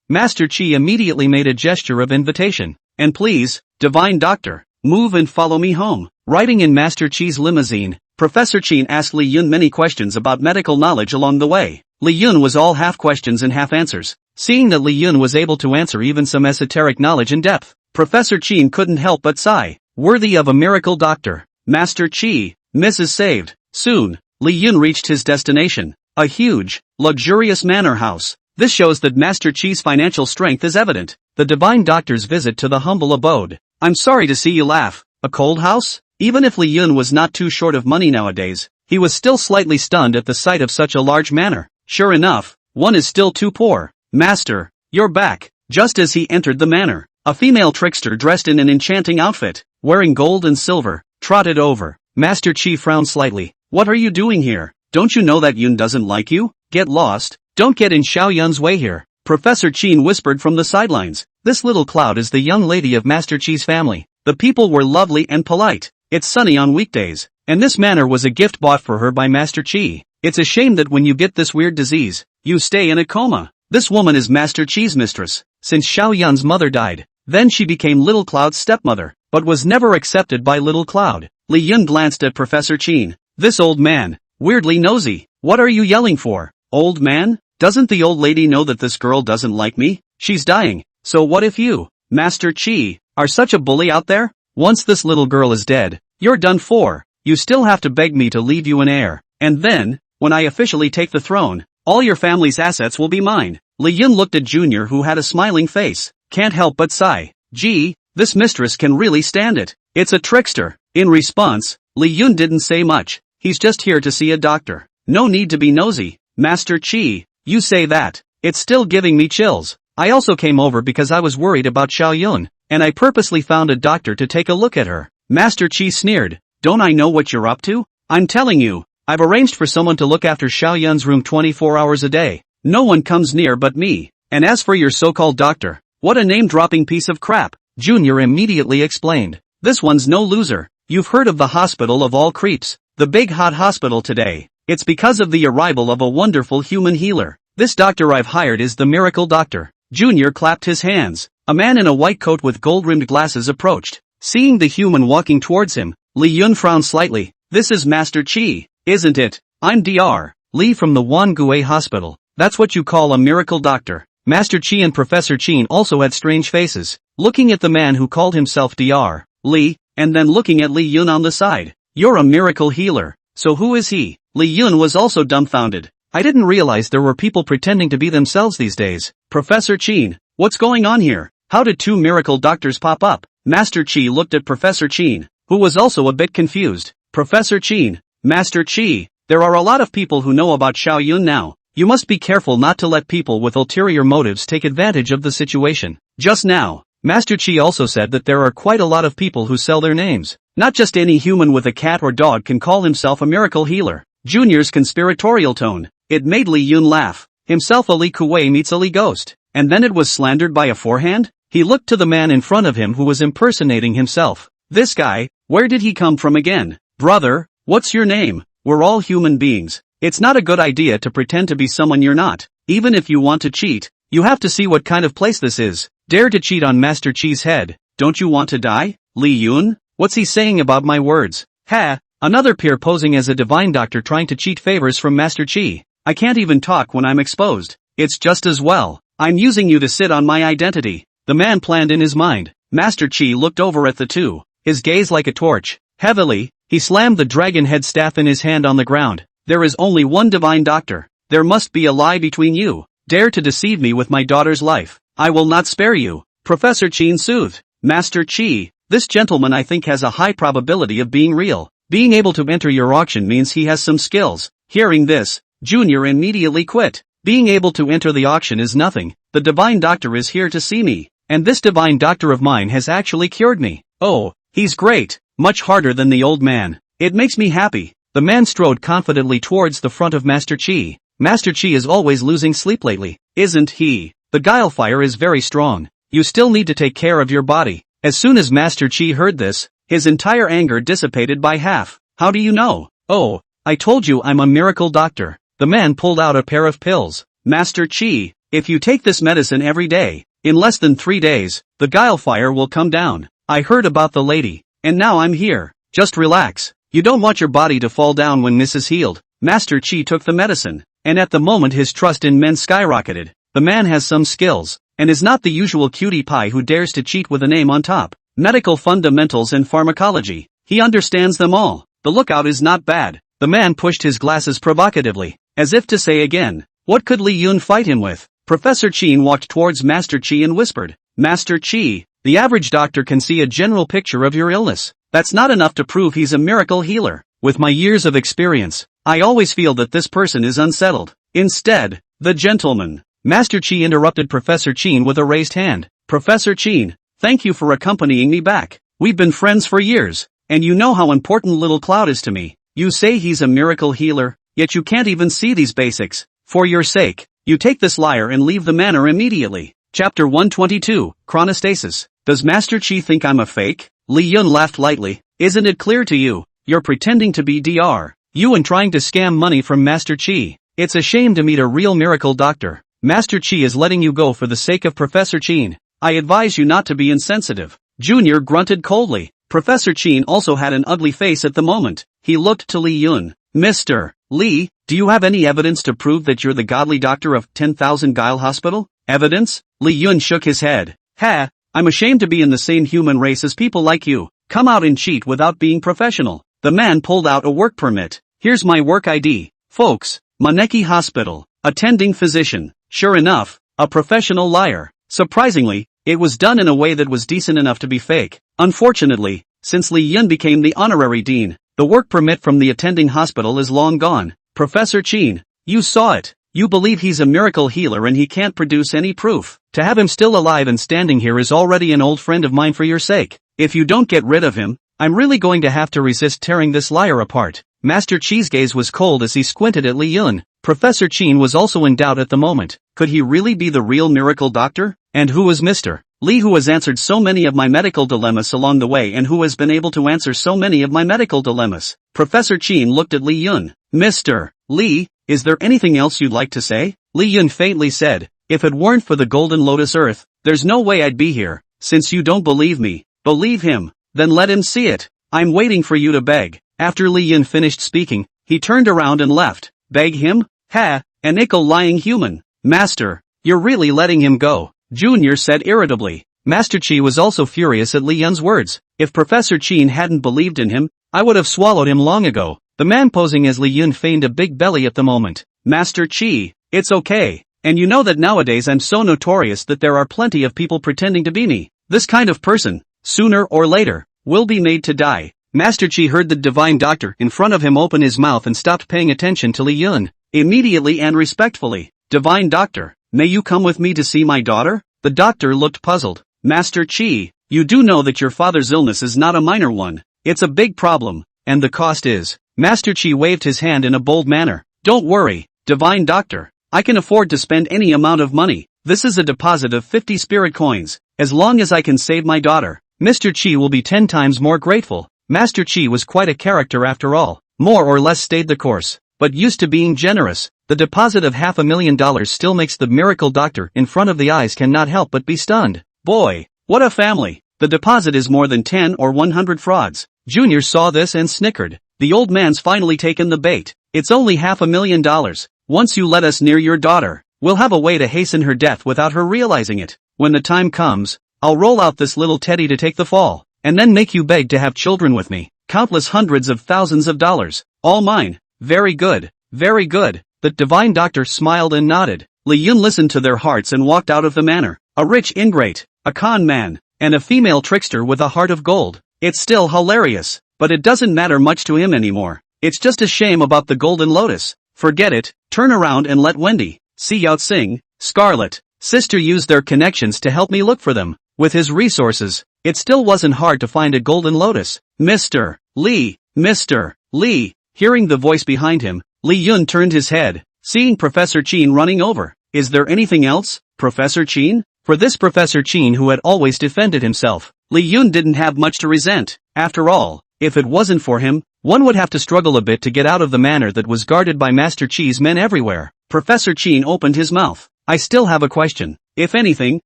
Master Chi immediately made a gesture of invitation. And please, divine doctor, move and follow me home. Riding in Master Chi's limousine, Professor Chin asked Li Yun many questions about medical knowledge along the way. Li Yun was all half questions and half answers. Seeing that Li Yun was able to answer even some esoteric knowledge in depth, Professor Chin couldn't help but sigh. Worthy of a miracle doctor. Master Chi, Mrs. saved. Soon, Li Yun reached his destination. A huge, luxurious manor house. This shows that Master Chi's financial strength is evident. The divine doctor's visit to the humble abode. I'm sorry to see you laugh. A cold house? Even if Li Yun was not too short of money nowadays, he was still slightly stunned at the sight of such a large manor. Sure enough, one is still too poor. Master, you're back. Just as he entered the manor, a female trickster dressed in an enchanting outfit, wearing gold and silver, trotted over. Master Chi frowned slightly. What are you doing here? Don't you know that Yun doesn't like you? Get lost. Don't get in Xiao Yun's way here. Professor Chin whispered from the sidelines. This little cloud is the young lady of Master Chi's family. The people were lovely and polite. It's sunny on weekdays, and this manor was a gift bought for her by Master Chi. It's a shame that when you get this weird disease, you stay in a coma. This woman is Master Chi's mistress. since Xiao Yun's mother died. Then she became Little Cloud's stepmother, but was never accepted by Little Cloud. Li Yun glanced at Professor Qin. This old man, weirdly nosy. What are you yelling for, old man? Doesn't the old lady know that this girl doesn't like me? She's dying, so what if you, Master Qi, are such a bully out there? Once this little girl is dead, you're done for. You still have to beg me to leave you an heir, and then, when I officially take the throne, all your family's assets will be mine. Li Yun looked at Junior, who had a smiling face. Can't help but sigh. Gee, this mistress can really stand it. It's a trickster. In response, Li Yun didn't say much. He's just here to see a doctor. No need to be nosy. Master Qi, you say that. It's still giving me chills. I also came over because I was worried about Xiao Yun, and I purposely found a doctor to take a look at her. Master Qi sneered. Don't I know what you're up to? I'm telling you, I've arranged for someone to look after Xiao Yun's room 24 hours a day. No one comes near but me. And as for your so-called doctor, what a name-dropping piece of crap, Junior immediately explained. This one's no loser. You've heard of the hospital of all creeps, the big hot hospital today. It's because of the arrival of a wonderful human healer. This doctor I've hired is the miracle doctor. Junior clapped his hands. A man in a white coat with gold-rimmed glasses approached. Seeing the human walking towards him, Li Yun frowned slightly. This is Master Qi, isn't it? I'm Dr. Li from the Wangue Hospital. That's what you call a miracle doctor. Master Qi and Professor Qin also had strange faces, looking at the man who called himself Dr. Li, and then looking at Li Yun on the side. You're a miracle healer, so who is he? Li Yun was also dumbfounded. I didn't realize there were people pretending to be themselves these days. Professor Qin, what's going on here? How did two miracle doctors pop up? Master Qi looked at Professor Qin, who was also a bit confused. Professor Qin, Master Qi, there are a lot of people who know about Xiao Yun now. You must be careful not to let people with ulterior motives take advantage of the situation. Just now, Master Qi also said that there are quite a lot of people who sell their names. Not just any human with a cat or dog can call himself a miracle healer. Junior's conspiratorial tone, it made Li Yun laugh. Himself a Li Kuei meets a Li ghost. And then it was slandered by a forehand? He looked to the man in front of him who was impersonating himself. This guy, where did he come from again? Brother, what's your name? We're all human beings. It's not a good idea to pretend to be someone you're not. Even if you want to cheat, you have to see what kind of place this is. Dare to cheat on Master Qi's head. Don't you want to die? Li Yun? What's he saying about my words? Ha! Another peer posing as a divine doctor trying to cheat favors from Master Qi. I can't even talk when I'm exposed. It's just as well. I'm using you to sit on my identity. The man planned in his mind. Master Qi looked over at the two. His gaze like a torch. Heavily, he slammed the dragon head staff in his hand on the ground. There is only one divine doctor. There must be a lie between you. Dare to deceive me with my daughter's life. I will not spare you. Professor Qin soothed. Master Qi, this gentleman I think has a high probability of being real. Being able to enter your auction means he has some skills. Hearing this, Junior immediately quit. Being able to enter the auction is nothing. The divine doctor is here to see me. And this divine doctor of mine has actually cured me. Oh, he's great. Much harder than the old man. It makes me happy. The man strode confidently towards the front of Master Qi. Master Qi is always losing sleep lately, isn't he? The guile fire is very strong. You still need to take care of your body. As soon as Master Qi heard this, his entire anger dissipated by half. How do you know? Oh, I told you I'm a miracle doctor. The man pulled out a pair of pills. Master Qi, if you take this medicine every day, in less than 3 days, the guile fire will come down. I heard about the lady, and now I'm here. Just relax. You don't want your body to fall down when this is healed. Master Qi took the medicine, and at the moment his trust in men skyrocketed. The man has some skills, and is not the usual cutie pie who dares to cheat with a name on top. Medical fundamentals and pharmacology. He understands them all. The lookout is not bad. The man pushed his glasses provocatively, as if to say again, what could Li Yun fight him with? Professor Qin walked towards Master Qi and whispered, Master Qi, the average doctor can see a general picture of your illness. That's not enough to prove he's a miracle healer. With my years of experience, I always feel that this person is unsettled. Instead, the gentleman. Master Qi interrupted Professor Qin with a raised hand. Professor Qin, thank you for accompanying me back. We've been friends for years, and you know how important Little Cloud is to me. You say he's a miracle healer, yet you can't even see these basics. For your sake, you take this liar and leave the manor immediately. Chapter 122, Chronostasis. Does Master Qi think I'm a fake? Li Yun laughed lightly. Isn't it clear to you? You're pretending to be Dr. You and trying to scam money from Master Qi. It's a shame to meet a real miracle doctor. Master Chi is letting you go for the sake of Professor Chin. I advise you not to be insensitive. Junior grunted coldly. Professor Chin also had an ugly face at the moment. He looked to Li Yun. Mr. Li, do you have any evidence to prove that you're the godly doctor of 10,000 Guile Hospital? Evidence? Li Yun shook his head. Ha, I'm ashamed to be in the same human race as people like you. Come out and cheat without being professional. The man pulled out a work permit. Here's my work ID. Folks, Maneki Hospital. Attending physician. Sure enough, a professional liar. Surprisingly, it was done in a way that was decent enough to be fake. Unfortunately, since Li Yun became the honorary dean, the work permit from the attending hospital is long gone. Professor Chin, you saw it. You believe he's a miracle healer and he can't produce any proof. To have him still alive and standing here is already an old friend of mine for your sake. If you don't get rid of him, I'm really going to have to resist tearing this liar apart. Master Chi's gaze was cold as he squinted at Li Yun. Professor Chin was also in doubt at the moment. Could he really be the real miracle doctor? And who was Mr. Li, who has answered so many of my medical dilemmas along the way and who has been able to answer so many of my medical dilemmas? Professor Chin looked at Li Yun. Mr. Li, is there anything else you'd like to say? Li Yun faintly said, if it weren't for the Golden Lotus Earth, there's no way I'd be here. Since you don't believe me, believe him. Then let him see it. I'm waiting for you to beg. After Li Yun finished speaking, he turned around and left. Beg him? Ha, an ickle-lying human. Master, you're really letting him go, Junior said irritably. Master Chi was also furious at Li Yun's words. If Professor Chin hadn't believed in him, I would have swallowed him long ago. The man posing as Li Yun feigned a big belly at the moment. Master Chi, it's okay. And you know that nowadays I'm so notorious that there are plenty of people pretending to be me. This kind of person, sooner or later, will be made to die. Master Chi heard the divine doctor in front of him open his mouth and stopped paying attention to Li Yun. Immediately and respectfully, Divine Doctor, may you come with me to see my daughter? The doctor looked puzzled. Master Chi, you do know that your father's illness is not a minor one. It's a big problem, and the cost is. Master Chi waved his hand in a bold manner. Don't worry, Divine Doctor. I can afford to spend any amount of money. This is a deposit of 50 spirit coins. As long as I can save my daughter, Mr. Chi will be 10 times more grateful. Master Chi was quite a character after all. More or less stayed the course, but used to being generous. The deposit of $500,000 still makes the miracle doctor in front of the eyes cannot help but be stunned. Boy, what a family. The deposit is more than 10 or 100 frauds. Junior saw this and snickered. The old man's finally taken the bait. It's only $500,000. Once you let us near your daughter, we'll have a way to hasten her death without her realizing it. When the time comes, I'll roll out this little teddy to take the fall, and then make you beg to have children with me. Countless hundreds of thousands of dollars. All mine. Very good. Very good. The divine doctor smiled and nodded. Li Yun listened to their hearts and walked out of the manor. A rich ingrate, a con man, and a female trickster with a heart of gold. It's still hilarious, but it doesn't matter much to him anymore. It's just a shame about the Golden Lotus. Forget it, turn around and let Wendy, Xiao Xing, Scarlet, Sister use their connections to help me look for them. With his resources, it still wasn't hard to find a Golden Lotus. Mr. Li, Mr. Li. Hearing the voice behind him, Li Yun turned his head, seeing Professor Chin running over. Is there anything else, Professor Chin? For this Professor Chin who had always defended himself, Li Yun didn't have much to resent. After all, if it wasn't for him, one would have to struggle a bit to get out of the manor that was guarded by Master Chi's men everywhere. Professor Chin opened his mouth. I still have a question. If anything,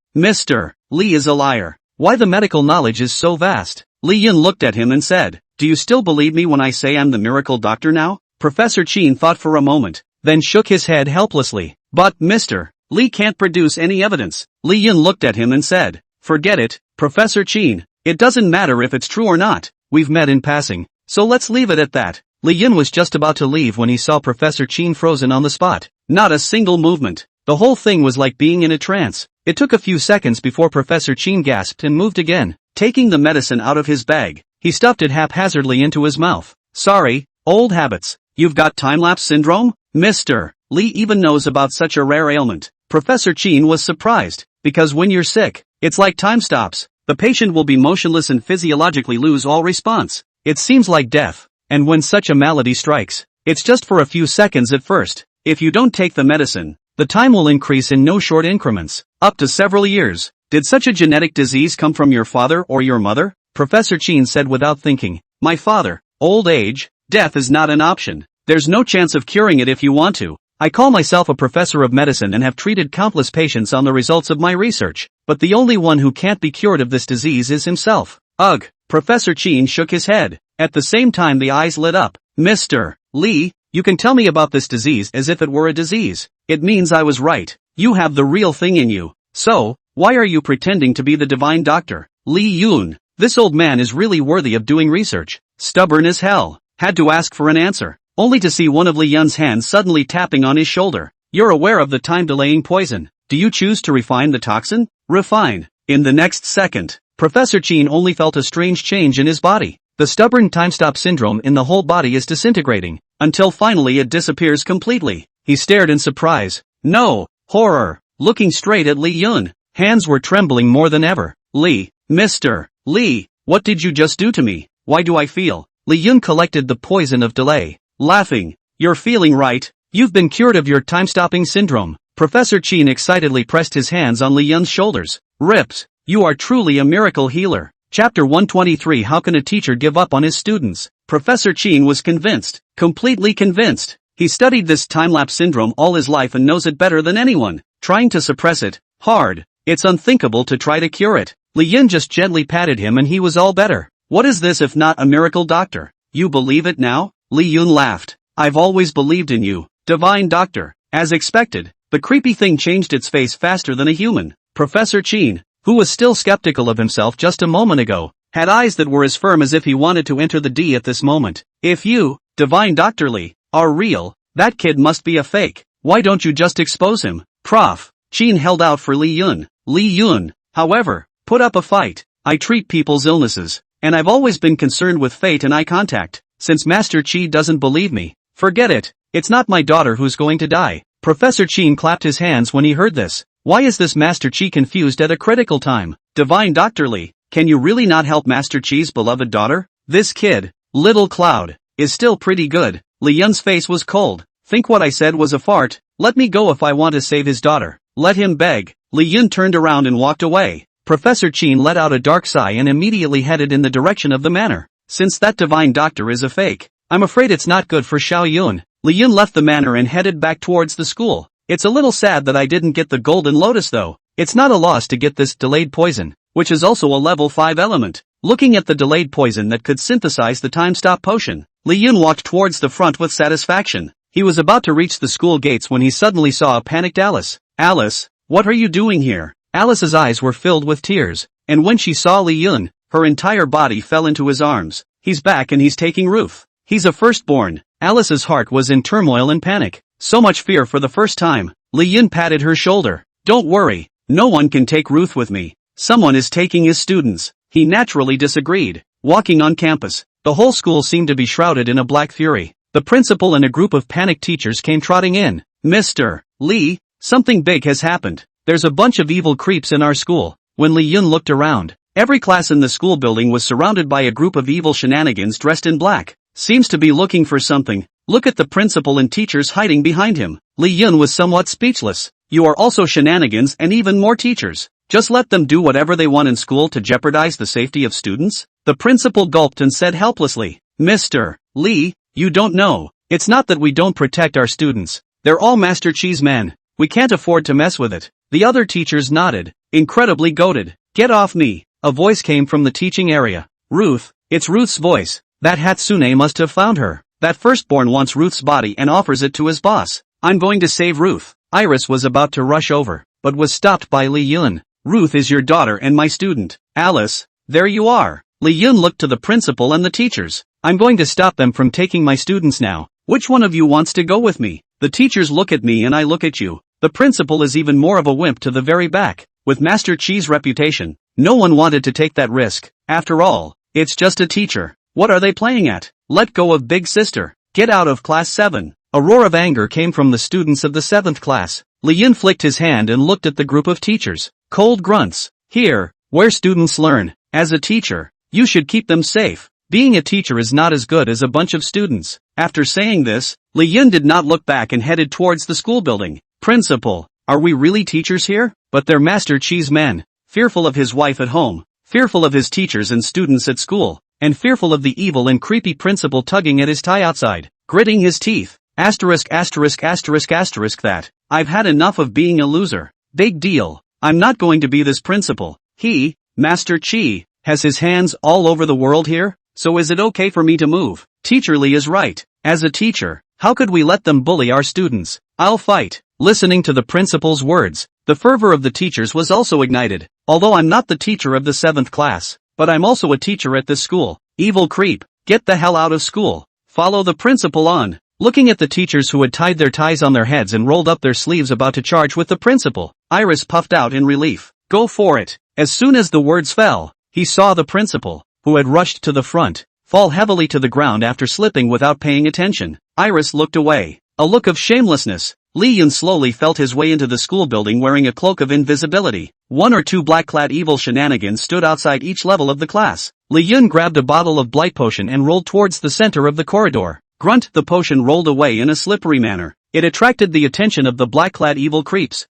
Mr. Li is a liar. Why the medical knowledge is so vast? Li Yun looked at him and said, do you still believe me when I say I'm the miracle doctor now? Professor Chin thought for a moment, then shook his head helplessly. But, Mr. Li can't produce any evidence. Li Yun looked at him and said, forget it, Professor Chin. It doesn't matter if it's true or not. We've met in passing, so let's leave it at that. Li Yun was just about to leave when he saw Professor Chin frozen on the spot. Not a single movement. The whole thing was like being in a trance. It took a few seconds before Professor Chin gasped and moved again. Taking the medicine out of his bag, he stuffed it haphazardly into his mouth. Sorry, old habits. You've got time-lapse syndrome? Mr. Li even knows about such a rare ailment. Professor Chin was surprised, because when you're sick, it's like time stops. The patient will be motionless and physiologically lose all response. It seems like death. And when such a malady strikes, it's just for a few seconds at first. If you don't take the medicine, the time will increase in no short increments, up to several years. Did such a genetic disease come from your father or your mother? Professor Chin said without thinking. My father. Old age, death is not an option. There's no chance of curing it if you want to. I call myself a professor of medicine and have treated countless patients on the results of my research, but the only one who can't be cured of this disease is himself. Ugh. Professor Chin shook his head. At the same time the eyes lit up. Mr. Lee, you can tell me about this disease as if it were a disease. It means I was right. You have the real thing in you. So, why are you pretending to be the divine doctor? Lee Yoon, this old man is really worthy of doing research. Stubborn as hell. Had to ask for an answer, only to see one of Lee Yun's hands suddenly tapping on his shoulder. You're aware of the time-delaying poison. Do you choose to refine the toxin? Refine. In the next second, Professor Chin only felt a strange change in his body. The stubborn time-stop syndrome in the whole body is disintegrating, until finally it disappears completely. He stared in surprise. No, horror. Looking straight at Lee Yun, hands were trembling more than ever. Lee, Mr. Lee, what did you just do to me? Why do I feel? Lee Yun collected the poison of delay, laughing. You're feeling right. You've been cured of your time-stopping syndrome. Professor Chin excitedly pressed his hands on Lee Yun's shoulders. Rips, you are truly a miracle healer. Chapter 123. How can a teacher give up on his students? Professor Chin was convinced, completely convinced. He studied this time-lapse syndrome all his life and knows it better than anyone. Trying to suppress it, hard. It's unthinkable to try to cure it. Lee Yun just gently patted him and he was all better. What is this if not a miracle doctor? You believe it now? Lee Yun laughed. I've always believed in you, divine doctor. As expected, the creepy thing changed its face faster than a human. Professor Chin, who was still skeptical of himself just a moment ago, had eyes that were as firm as if he wanted to enter the D at this moment. If you, divine Dr. Lee, are real, that kid must be a fake. Why don't you just expose him? Prof. Chin held out for Lee Yun. Lee Yun, however, put up a fight. I treat people's illnesses, and I've always been concerned with fate and eye contact. Since Master Chi doesn't believe me, forget it. It's not my daughter who's going to die. Professor Chin clapped his hands when he heard this. Why is this Master Chi confused at a critical time? Divine Dr. Lee, can you really not help Master Chi's beloved daughter? This kid, Little Cloud, is still pretty good. Lee Yun's face was cold. Think what I said was a fart. Let me go if I want to save his daughter. Let him beg. Lee Yun turned around and walked away. Professor Chin let out a dark sigh and immediately headed in the direction of the manor. Since that divine doctor is a fake, I'm afraid it's not good for Xiao Yun. Lee Yun left the manor and headed back towards the school. It's a little sad that I didn't get the golden lotus though. It's not a loss to get this delayed poison, which is also a level 5 element. Looking at the delayed poison that could synthesize the time-stop potion, Lee Yun walked towards the front with satisfaction. He was about to reach the school gates when he suddenly saw a panicked Alice. Alice, what are you doing here? Alice's eyes were filled with tears, and when she saw Lee Yun, her entire body fell into his arms. He's back and he's taking Ruth. He's a firstborn. Alice's heart was in turmoil and panic. So much fear for the first time. Lee Yun patted her shoulder. Don't worry, no one can take Ruth with me. Someone is taking his students. He naturally disagreed. Walking on campus, the whole school seemed to be shrouded in a black fury. The principal and a group of panicked teachers came trotting in. Mr. Lee, something big has happened. There's a bunch of evil creeps in our school. When Lee Yun looked around, every class in the school building was surrounded by a group of evil shenanigans dressed in black. Seems to be looking for something. Look at the principal and teachers hiding behind him. Lee Yun was somewhat speechless. You are also shenanigans and even more teachers. Just let them do whatever they want in school to jeopardize the safety of students? The principal gulped and said helplessly. Mr. Lee, you don't know. It's not that we don't protect our students. They're all Master Chi's men. We can't afford to mess with it. The other teachers nodded, incredibly goaded. Get off me. A voice came from the teaching area. Ruth, it's Ruth's voice. That Hatsune must have found her. That firstborn wants Ruth's body and offers it to his boss. I'm going to save Ruth. Iris was about to rush over, but was stopped by Lee Yun. Ruth is your daughter and my student. Alice, there you are. Lee Yun looked to the principal and the teachers. I'm going to stop them from taking my students now. Which one of you wants to go with me? The teachers look at me and I look at you. The principal is even more of a wimp to the very back. With Master Chi's reputation, no one wanted to take that risk. After all, it's just a teacher. What are they playing at? Let go of Big Sister. Get out of Class 7. A roar of anger came from the students of the 7th class. Lee Yun flicked his hand and looked at the group of teachers. Cold grunts. Here, where students learn. As a teacher, you should keep them safe. Being a teacher is not as good as a bunch of students. After saying this, Lee Yun did not look back and headed towards the school building. Principal, are we really teachers here? But they're Master Chi's men. Fearful of his wife at home. Fearful of his teachers and students at school. And fearful of the evil and creepy principal tugging at his tie outside. Gritting his teeth, That. I've had enough of being a loser. Big deal. I'm not going to be this principal. Master Chi, has his hands all over the world here? So is it okay for me to move? Teacher Lee is right. As a teacher, how could we let them bully our students? I'll fight. Listening to the principal's words, the fervor of the teachers was also ignited. Although I'm not the teacher of the 7th class, but I'm also a teacher at this school. Evil creep, get the hell out of school. Follow the principal on. Looking at the teachers who had tied their ties on their heads and rolled up their sleeves about to charge with the principal, Iris puffed out in relief. Go for it. As soon as the words fell, he saw the principal, who had rushed to the front, fall heavily to the ground after slipping without paying attention. Iris looked away. A look of shamelessness. Lee Yun slowly felt his way into the school building wearing a cloak of invisibility. 1 or 2 black-clad evil shenanigans stood outside each level of the class. Lee Yun grabbed a bottle of blight potion and rolled towards the center of the corridor. Grunt, the potion rolled away in a slippery manner. It attracted the attention of the black-clad evil creeps.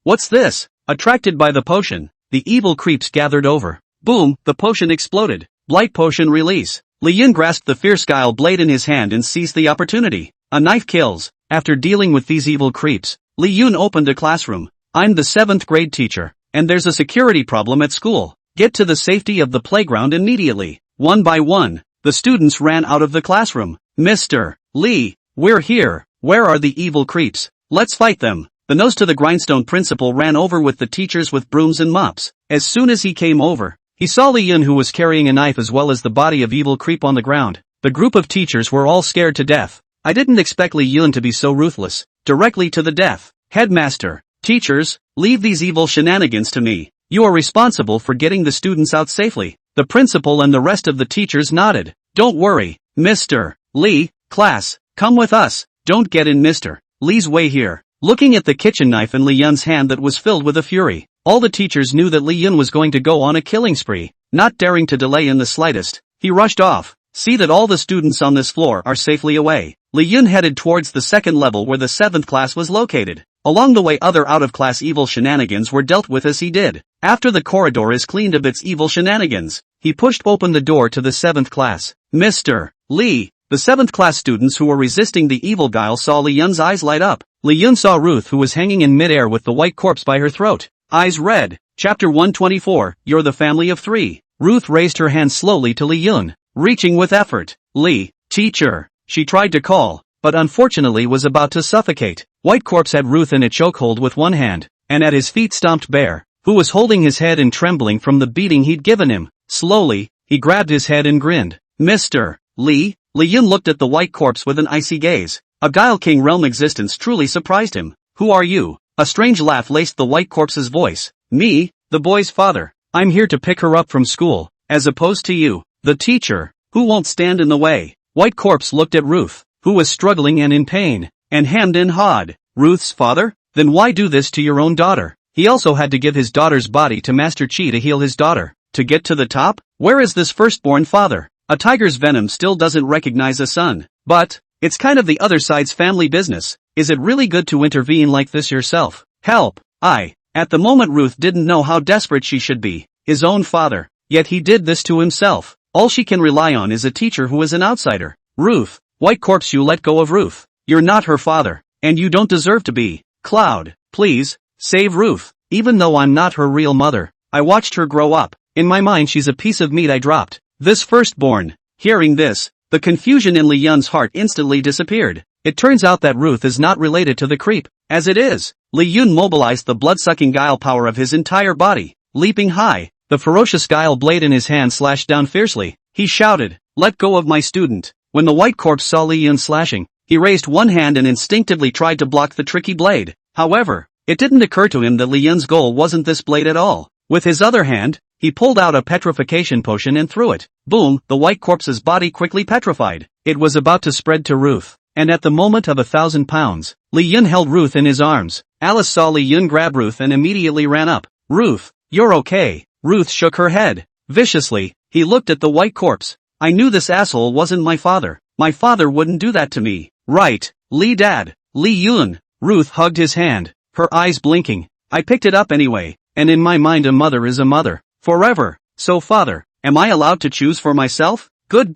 What's this? Attracted by the potion, the evil creeps gathered over. Boom, the potion exploded. Blight potion release. Lee Yun grasped the fierce guile blade in his hand and seized the opportunity. A knife kills. After dealing with these evil creeps, Lee Yun opened a classroom. I'm the 7th grade teacher, and there's a security problem at school. Get to the safety of the playground immediately. One by one, the students ran out of the classroom. Mr. Lee, we're here. Where are the evil creeps? Let's fight them. The nose to the grindstone principal ran over with the teachers with brooms and mops. As soon as he came over, he saw Lee Yun, who was carrying a knife as well as the body of evil creep on the ground. The group of teachers were all scared to death. I didn't expect Lee Yun to be so ruthless. Directly to the death. Headmaster, teachers, leave these evil shenanigans to me. You are responsible for getting the students out safely. The principal and the rest of the teachers nodded. Don't worry, Mr. Lee. Class, come with us. Don't get in Mr. Lee's way here. Looking at the kitchen knife in Lee Yun's hand that was filled with a fury, all the teachers knew that Lee Yun was going to go on a killing spree. Not daring to delay in the slightest, he rushed off. See that all the students on this floor are safely away. Lee Yun headed towards the 2nd level where the 7th class was located. Along the way, other out-of-class evil shenanigans were dealt with as he did. After the corridor is cleaned of its evil shenanigans, he pushed open the door to the 7th class. Mr. Lee. The 7th class students who were resisting the evil guile saw Lee Yun's eyes light up. Lee Yun saw Ruth, who was hanging in midair with the white corpse by her throat. Eyes red. Chapter 124, You're the family of 3. Ruth raised her hand slowly to Lee Yun, reaching with effort. Lee, teacher, she tried to call, but unfortunately was about to suffocate. White corpse had Ruth in a chokehold with one hand, and at his feet stomped Bear, who was holding his head and trembling from the beating he'd given him. Slowly, he grabbed his head and grinned. Mr. Lee? Lee Yun looked at the white corpse with an icy gaze. A Guile King realm existence truly surprised him. Who are you? A strange laugh laced the white corpse's voice. Me, the boy's father. I'm here to pick her up from school, as opposed to you, the teacher, who won't stand in the way. White corpse looked at Ruth, who was struggling and in pain, and hemmed and hawed. Ruth's father? Then why do this to your own daughter? He also had to give his daughter's body to Master Chi to heal his daughter. To get to the top? Where is this firstborn father? A tiger's venom still doesn't recognize a son. But, it's kind of the other side's family business. Is it really good to intervene like this yourself? Help! At the moment Ruth didn't know how desperate she should be. His own father. Yet he did this to himself. All she can rely on is a teacher who is an outsider. Ruth, white corpse, you let go of Ruth. You're not her father. And you don't deserve to be. Cloud, please, save Ruth. Even though I'm not her real mother, I watched her grow up. In my mind she's a piece of meat I dropped. This firstborn. Hearing this, the confusion in Lee Yun's heart instantly disappeared. It turns out that Ruth is not related to the creep. As it is, Lee Yun mobilized the blood-sucking guile power of his entire body. Leaping high, the ferocious guile blade in his hand slashed down fiercely. He shouted, "Let go of my student." When the white corpse saw Lee Yun slashing, he raised one hand and instinctively tried to block the tricky blade. However, it didn't occur to him that Lee Yun's goal wasn't this blade at all. With his other hand, he pulled out a petrification potion and threw it. Boom, the white corpse's body quickly petrified. It was about to spread to Ruth. And at the moment of 1,000 pounds, Lee Yun held Ruth in his arms. Alice saw Lee Yun grab Ruth and immediately ran up. Ruth, you're okay. Ruth shook her head. Viciously, he looked at the white corpse. I knew this asshole wasn't my father. My father wouldn't do that to me. Right, Lee Dad. Lee Yun. Ruth hugged his hand, her eyes blinking. I picked it up anyway, and in my mind a mother is a mother. Forever. So father, am I allowed to choose for myself? Good.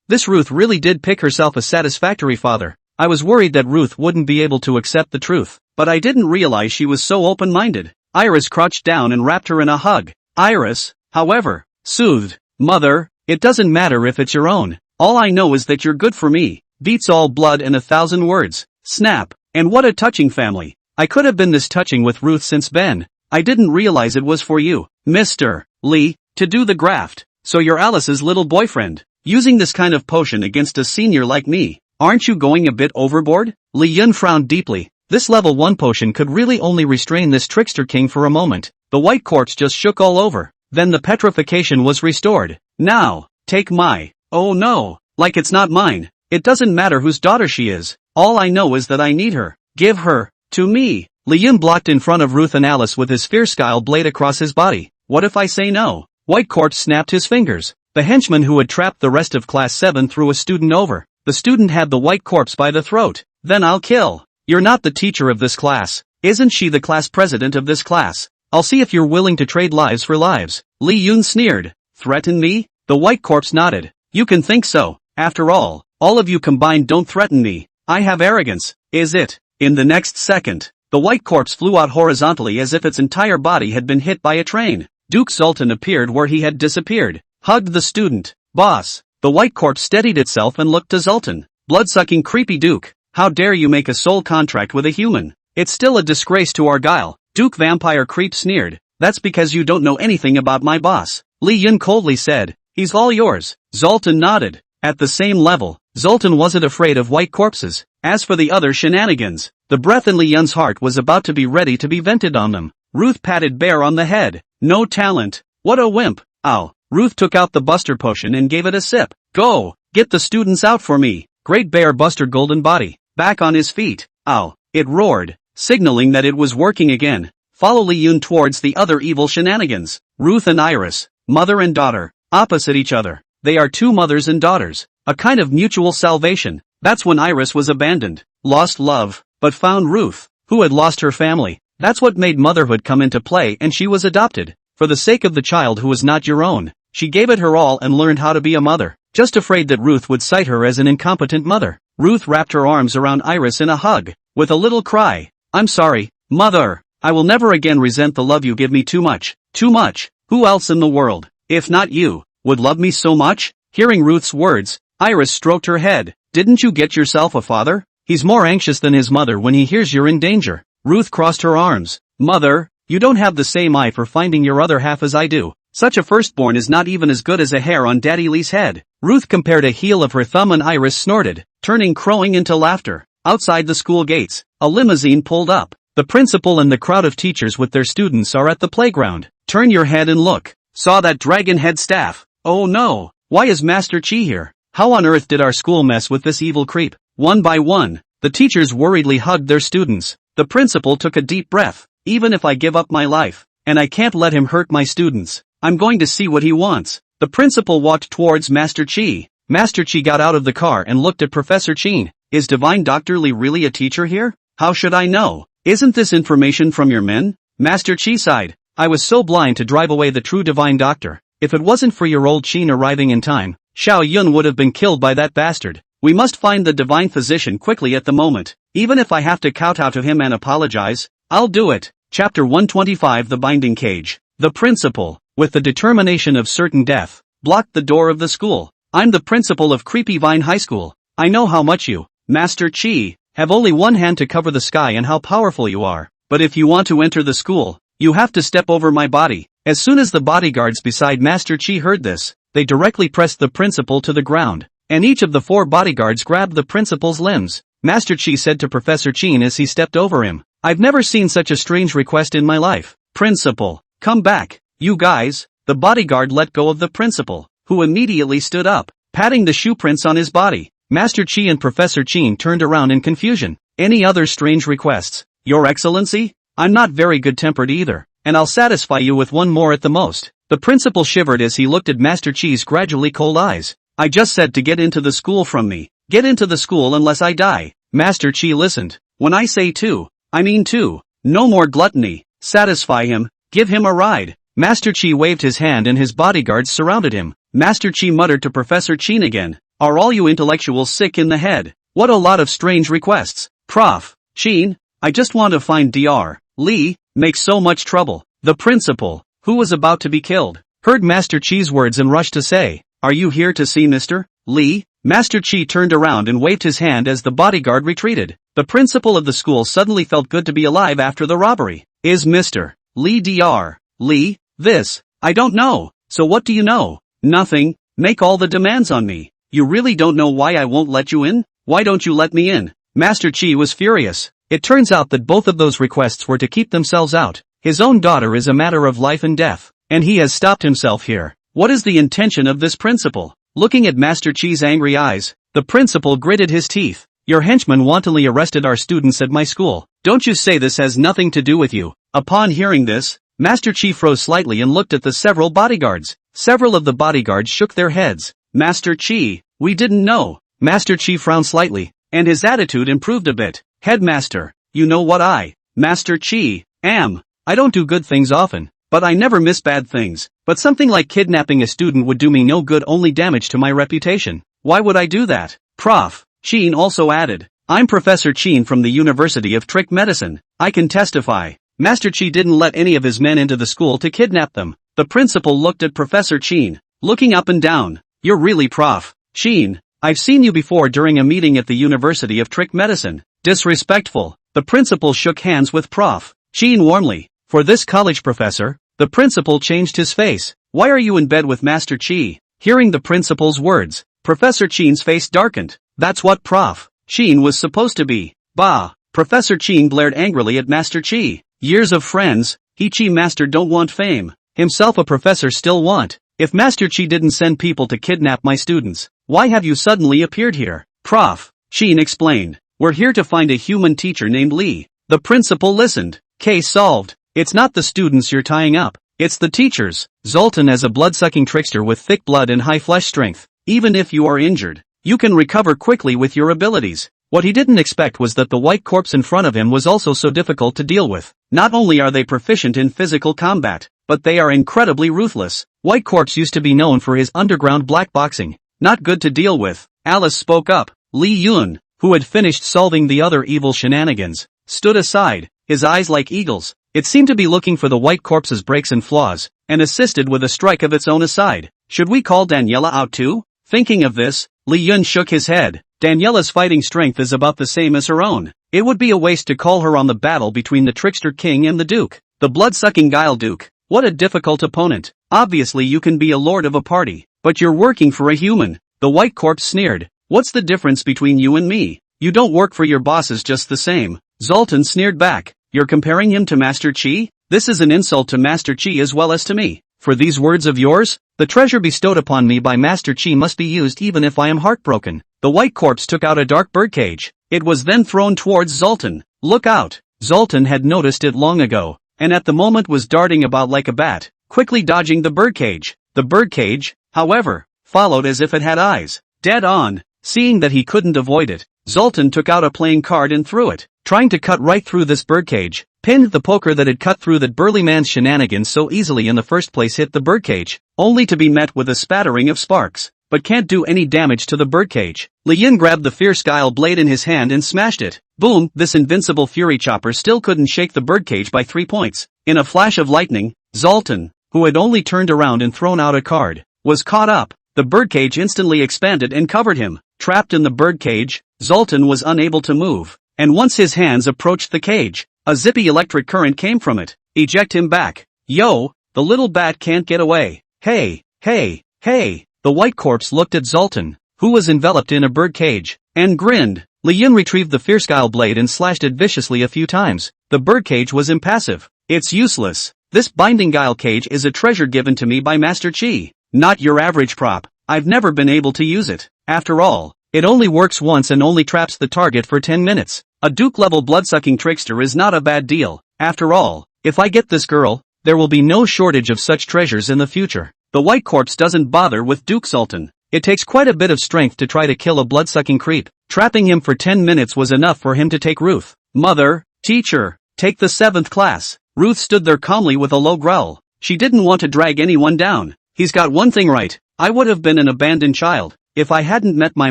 This Ruth really did pick herself a satisfactory father. I was worried that Ruth wouldn't be able to accept the truth, but I didn't realize she was so open-minded. Iris crouched down and wrapped her in a hug. Iris, however, soothed. Mother, it doesn't matter if it's your own. All I know is that you're good for me. Beats all blood and 1,000 words. Snap. And what a touching family. I could have been this touching with Ruth since Ben. I didn't realize it was for you, Mr. Lee, to do the graft. So you're Alice's little boyfriend. Using this kind of potion against a senior like me. Aren't you going a bit overboard? Lee Yun frowned deeply. This level 1 potion could really only restrain this trickster king for a moment. The white corpse just shook all over. Then the petrification was restored. Now, take my. Oh no, like it's not mine. It doesn't matter whose daughter she is. All I know is that I need her. Give her to me. Lee Yun blocked in front of Ruth and Alice with his fierce guile blade across his body. What if I say no? White corpse snapped his fingers. The henchman who had trapped the rest of class 7 threw a student over. The student had the white corpse by the throat. Then I'll kill. You're not the teacher of this class. Isn't she the class president of this class? I'll see if you're willing to trade lives for lives. Lee Yun sneered. Threaten me? The white corpse nodded. You can think so. After all of you combined don't threaten me. I have arrogance. Is it? In the next second, the white corpse flew out horizontally as if its entire body had been hit by a train. Duke Zoltan appeared where he had disappeared. Hugged the student. Boss. The white corpse steadied itself and looked to Zoltan. Blood-sucking creepy Duke. How dare you make a soul contract with a human? It's still a disgrace to Argyle. Duke Vampire Creep sneered. That's because you don't know anything about my boss. Lee Yun coldly said. He's all yours. Zoltan nodded. At the same level, Zoltan wasn't afraid of white corpses. As for the other shenanigans, the breath in Lee Yun's heart was about to be ready to be vented on them. Ruth patted Bear on the head. No talent. What a wimp. Ow. Ruth took out the Buster potion and gave it a sip. Go. Get the students out for me. Great Bear Buster Golden Body. Back on his feet. Ow. It roared, signaling that it was working again. Follow Lee Yun towards the other evil shenanigans. Ruth and Iris, mother and daughter, opposite each other. They are two mothers and daughters. A kind of mutual salvation. That's when Iris was abandoned, lost love, but found Ruth, who had lost her family. That's what made motherhood come into play, and she was adopted. For the sake of the child who was not your own, she gave it her all and learned how to be a mother, just afraid that Ruth would cite her as an incompetent mother. Ruth wrapped her arms around Iris in a hug, with a little cry. I'm sorry, mother. I will never again resent the love you give me too much. Too much. Who else in the world, if not you, would love me so much? Hearing Ruth's words, Iris stroked her head. Didn't you get yourself a father? He's more anxious than his mother when he hears you're in danger. Ruth crossed her arms. Mother, you don't have the same eye for finding your other half as I do. Such a firstborn is not even as good as a hair on Daddy Lee's head. Ruth compared a heel of her thumb and Iris snorted, turning crowing into laughter. Outside the school gates, a limousine pulled up. The principal and the crowd of teachers with their students are at the playground. Turn your head and look. Saw that dragon head staff. Oh no, why is Master Chi here? How on earth did our school mess with this evil creep? One by one, the teachers worriedly hugged their students. The principal took a deep breath. Even if I give up my life, and I can't let him hurt my students, I'm going to see what he wants. The principal walked towards Master Chi. Master Chi got out of the car and looked at Professor Chin. Is Divine Dr. Lee really a teacher here? How should I know? Isn't this information from your men? Master Chi sighed. I was so blind to drive away the true Divine Doctor. If it wasn't for your old Chin arriving in time, Xiao Yun would have been killed by that bastard. We must find the Divine Physician quickly at the moment. Even if I have to kowtow to him and apologize, I'll do it. Chapter 125 The Binding Cage. The principal, with the determination of certain death, blocked the door of the school. I'm the principal of Creepy Vine High School. I know how much you, Master Chi, have only one hand to cover the sky and how powerful you are. But if you want to enter the school, you have to step over my body. As soon as the bodyguards beside Master Chi heard this, they directly pressed the principal to the ground, and each of the 4 bodyguards grabbed the principal's limbs. Master Chi said to Professor Chin as he stepped over him, I've never seen such a strange request in my life. Principal, come back, you guys. The bodyguard let go of the principal, who immediately stood up, patting the shoe prints on his body. Master Chi and Professor Chin turned around in confusion. Any other strange requests? Your Excellency? I'm not very good-tempered either, and I'll satisfy you with one more at the most. The principal shivered as he looked at Master Chi's gradually cold eyes. I just said to get into the school from me. Get into the school unless I die. Master Chi listened. When I say two, I mean two. No more gluttony. Satisfy him. Give him a ride. Master Chi waved his hand and his bodyguards surrounded him. Master Chi muttered to Professor Chin again. Are all you intellectuals sick in the head? What a lot of strange requests. Prof. Sheen, I just want to find Dr. Lee, makes so much trouble. The principal, who was about to be killed, heard Master Chi's words and rushed to say, "Are you here to see Mr. Lee?" Master Chi turned around and waved his hand as the bodyguard retreated. The principal of the school suddenly felt good to be alive after the robbery. Is Mr. Lee Dr. Lee? This? I don't know. So what do you know? Nothing. Make all the demands on me. You really don't know why I won't let you in? Why don't you let me in? Master Chi was furious. It turns out that both of those requests were to keep themselves out. His own daughter is a matter of life and death, and he has stopped himself here. What is the intention of this principal? Looking at Master Chi's angry eyes, the principal gritted his teeth. Your henchmen wantonly arrested our students at my school. Don't you say this has nothing to do with you? Upon hearing this, Master Chi froze slightly and looked at the several bodyguards. Several of the bodyguards shook their heads. Master Chi, we didn't know. Master Chi frowned slightly, and his attitude improved a bit. Headmaster, you know what I, Master Chi, am. I don't do good things often, but I never miss bad things. But something like kidnapping a student would do me no good, only damage to my reputation. Why would I do that? Prof. Sheen also added, I'm Professor Sheen from the University of Trick Medicine. I can testify. Master Chi didn't let any of his men into the school to kidnap them. The principal looked at Professor Sheen, looking up and down. You're really Prof. Sheen. I've seen you before during a meeting at the University of Trick Medicine. Disrespectful. The principal shook hands with Prof. Sheen warmly. For this college professor, the principal changed his face. Why are you in bed with Master Chi? Hearing the principal's words, Professor Sheen's face darkened. That's what Prof. Sheen was supposed to be. Bah! Professor Sheen glared angrily at Master Chi. Years of friends, he Chi Master don't want fame. Himself a professor still want. If Master Chi didn't send people to kidnap my students, why have you suddenly appeared here? Prof. Sheen explained. We're here to find a human teacher named Lee. The principal listened. Case solved. It's not the students you're tying up. It's the teachers. Zoltan is a blood-sucking trickster with thick blood and high flesh strength. Even if you are injured, you can recover quickly with your abilities. What he didn't expect was that the white corpse in front of him was also so difficult to deal with. Not only are they proficient in physical combat, but they are incredibly ruthless. White corpse used to be known for his underground black boxing. Not good to deal with. Alice spoke up. Lee Yun, who had finished solving the other evil shenanigans, stood aside, his eyes like eagles. It seemed to be looking for the white corpse's breaks and flaws, and assisted with a strike of its own aside. Should we call Daniela out too? Thinking of this, Li Yun shook his head. Daniela's fighting strength is about the same as her own. It would be a waste to call her on the battle between the trickster king and the duke. The blood-sucking guile duke. What a difficult opponent. Obviously you can be a lord of a party, but you're working for a human. The white corpse sneered. What's the difference between you and me? You don't work for your bosses just the same. Zoltan sneered back. You're comparing him to Master Chi? This is an insult to Master Chi as well as to me. For these words of yours, the treasure bestowed upon me by Master Chi must be used even if I am heartbroken. The white corpse took out a dark birdcage. It was then thrown towards Zoltan. Look out! Zoltan had noticed it long ago, and at the moment was darting about like a bat, quickly dodging the birdcage. The birdcage, however, followed as if it had eyes. Dead on. Seeing that he couldn't avoid it, Zoltan took out a playing card and threw it, trying to cut right through this birdcage. Pinned the poker that had cut through that burly man's shenanigans so easily in the first place hit the birdcage, only to be met with a spattering of sparks, but can't do any damage to the birdcage. Li Yin grabbed the fierce guile blade in his hand and smashed it. Boom! This invincible fury chopper still couldn't shake the birdcage by 3 points. In a flash of lightning, Zoltan, who had only turned around and thrown out a card, was caught up. The birdcage instantly expanded and covered him. Trapped in the birdcage, Zoltan was unable to move, and once his hands approached the cage, a zippy electric current came from it. Eject him back. Yo, the little bat can't get away. Hey, hey, hey. The white corpse looked at Zoltan, who was enveloped in a birdcage, and grinned. Li Yin retrieved the fierce guile blade and slashed it viciously a few times. The birdcage was impassive. It's useless. This binding guile cage is a treasure given to me by Master Chi. Not your average prop. I've never been able to use it. After all, it only works once and only traps the target for 10 minutes. A Duke-level blood-sucking trickster is not a bad deal. After all, if I get this girl, there will be no shortage of such treasures in the future. The white corpse doesn't bother with Duke Sultan. It takes quite a bit of strength to try to kill a blood-sucking creep. Trapping him for 10 minutes was enough for him to take Ruth. Mother, teacher, take the 7th class. Ruth stood there calmly with a low growl. She didn't want to drag anyone down. He's got one thing right. I would have been an abandoned child if I hadn't met my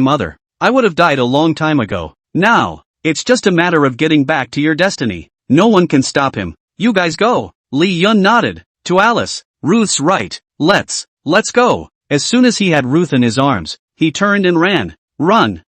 mother. I would have died a long time ago. Now, it's just a matter of getting back to your destiny. No one can stop him. You guys go. Lee Yun nodded. To Alice, Ruth's right. Let's go. As soon as he had Ruth in his arms, he turned and ran. Run,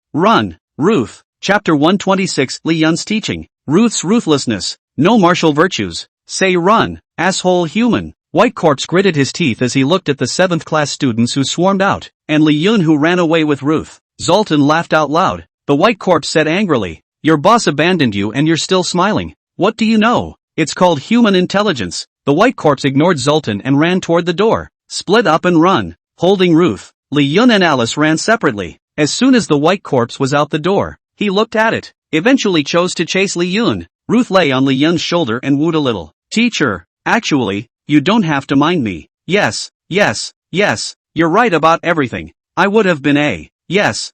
Ruth. Chapter 126 Lee Yun's teaching. Ruth's ruthlessness. No martial virtues. Say run, asshole human. White Corpse gritted his teeth as he looked at the 7th class students who swarmed out, and Lee Yun who ran away with Ruth. Zoltan laughed out loud. The White Corpse said angrily, your boss abandoned you and you're still smiling. What do you know? It's called human intelligence. The White Corpse ignored Zoltan and ran toward the door. Split up and run. Holding Ruth, Lee Yun and Alice ran separately. As soon as the White Corpse was out the door, he looked at it, eventually chose to chase Lee Yun. Ruth lay on Lee Yun's shoulder and wooed a little. Teacher, actually, you don't have to mind me. Yes, you're right about everything. I would have been a. Yes,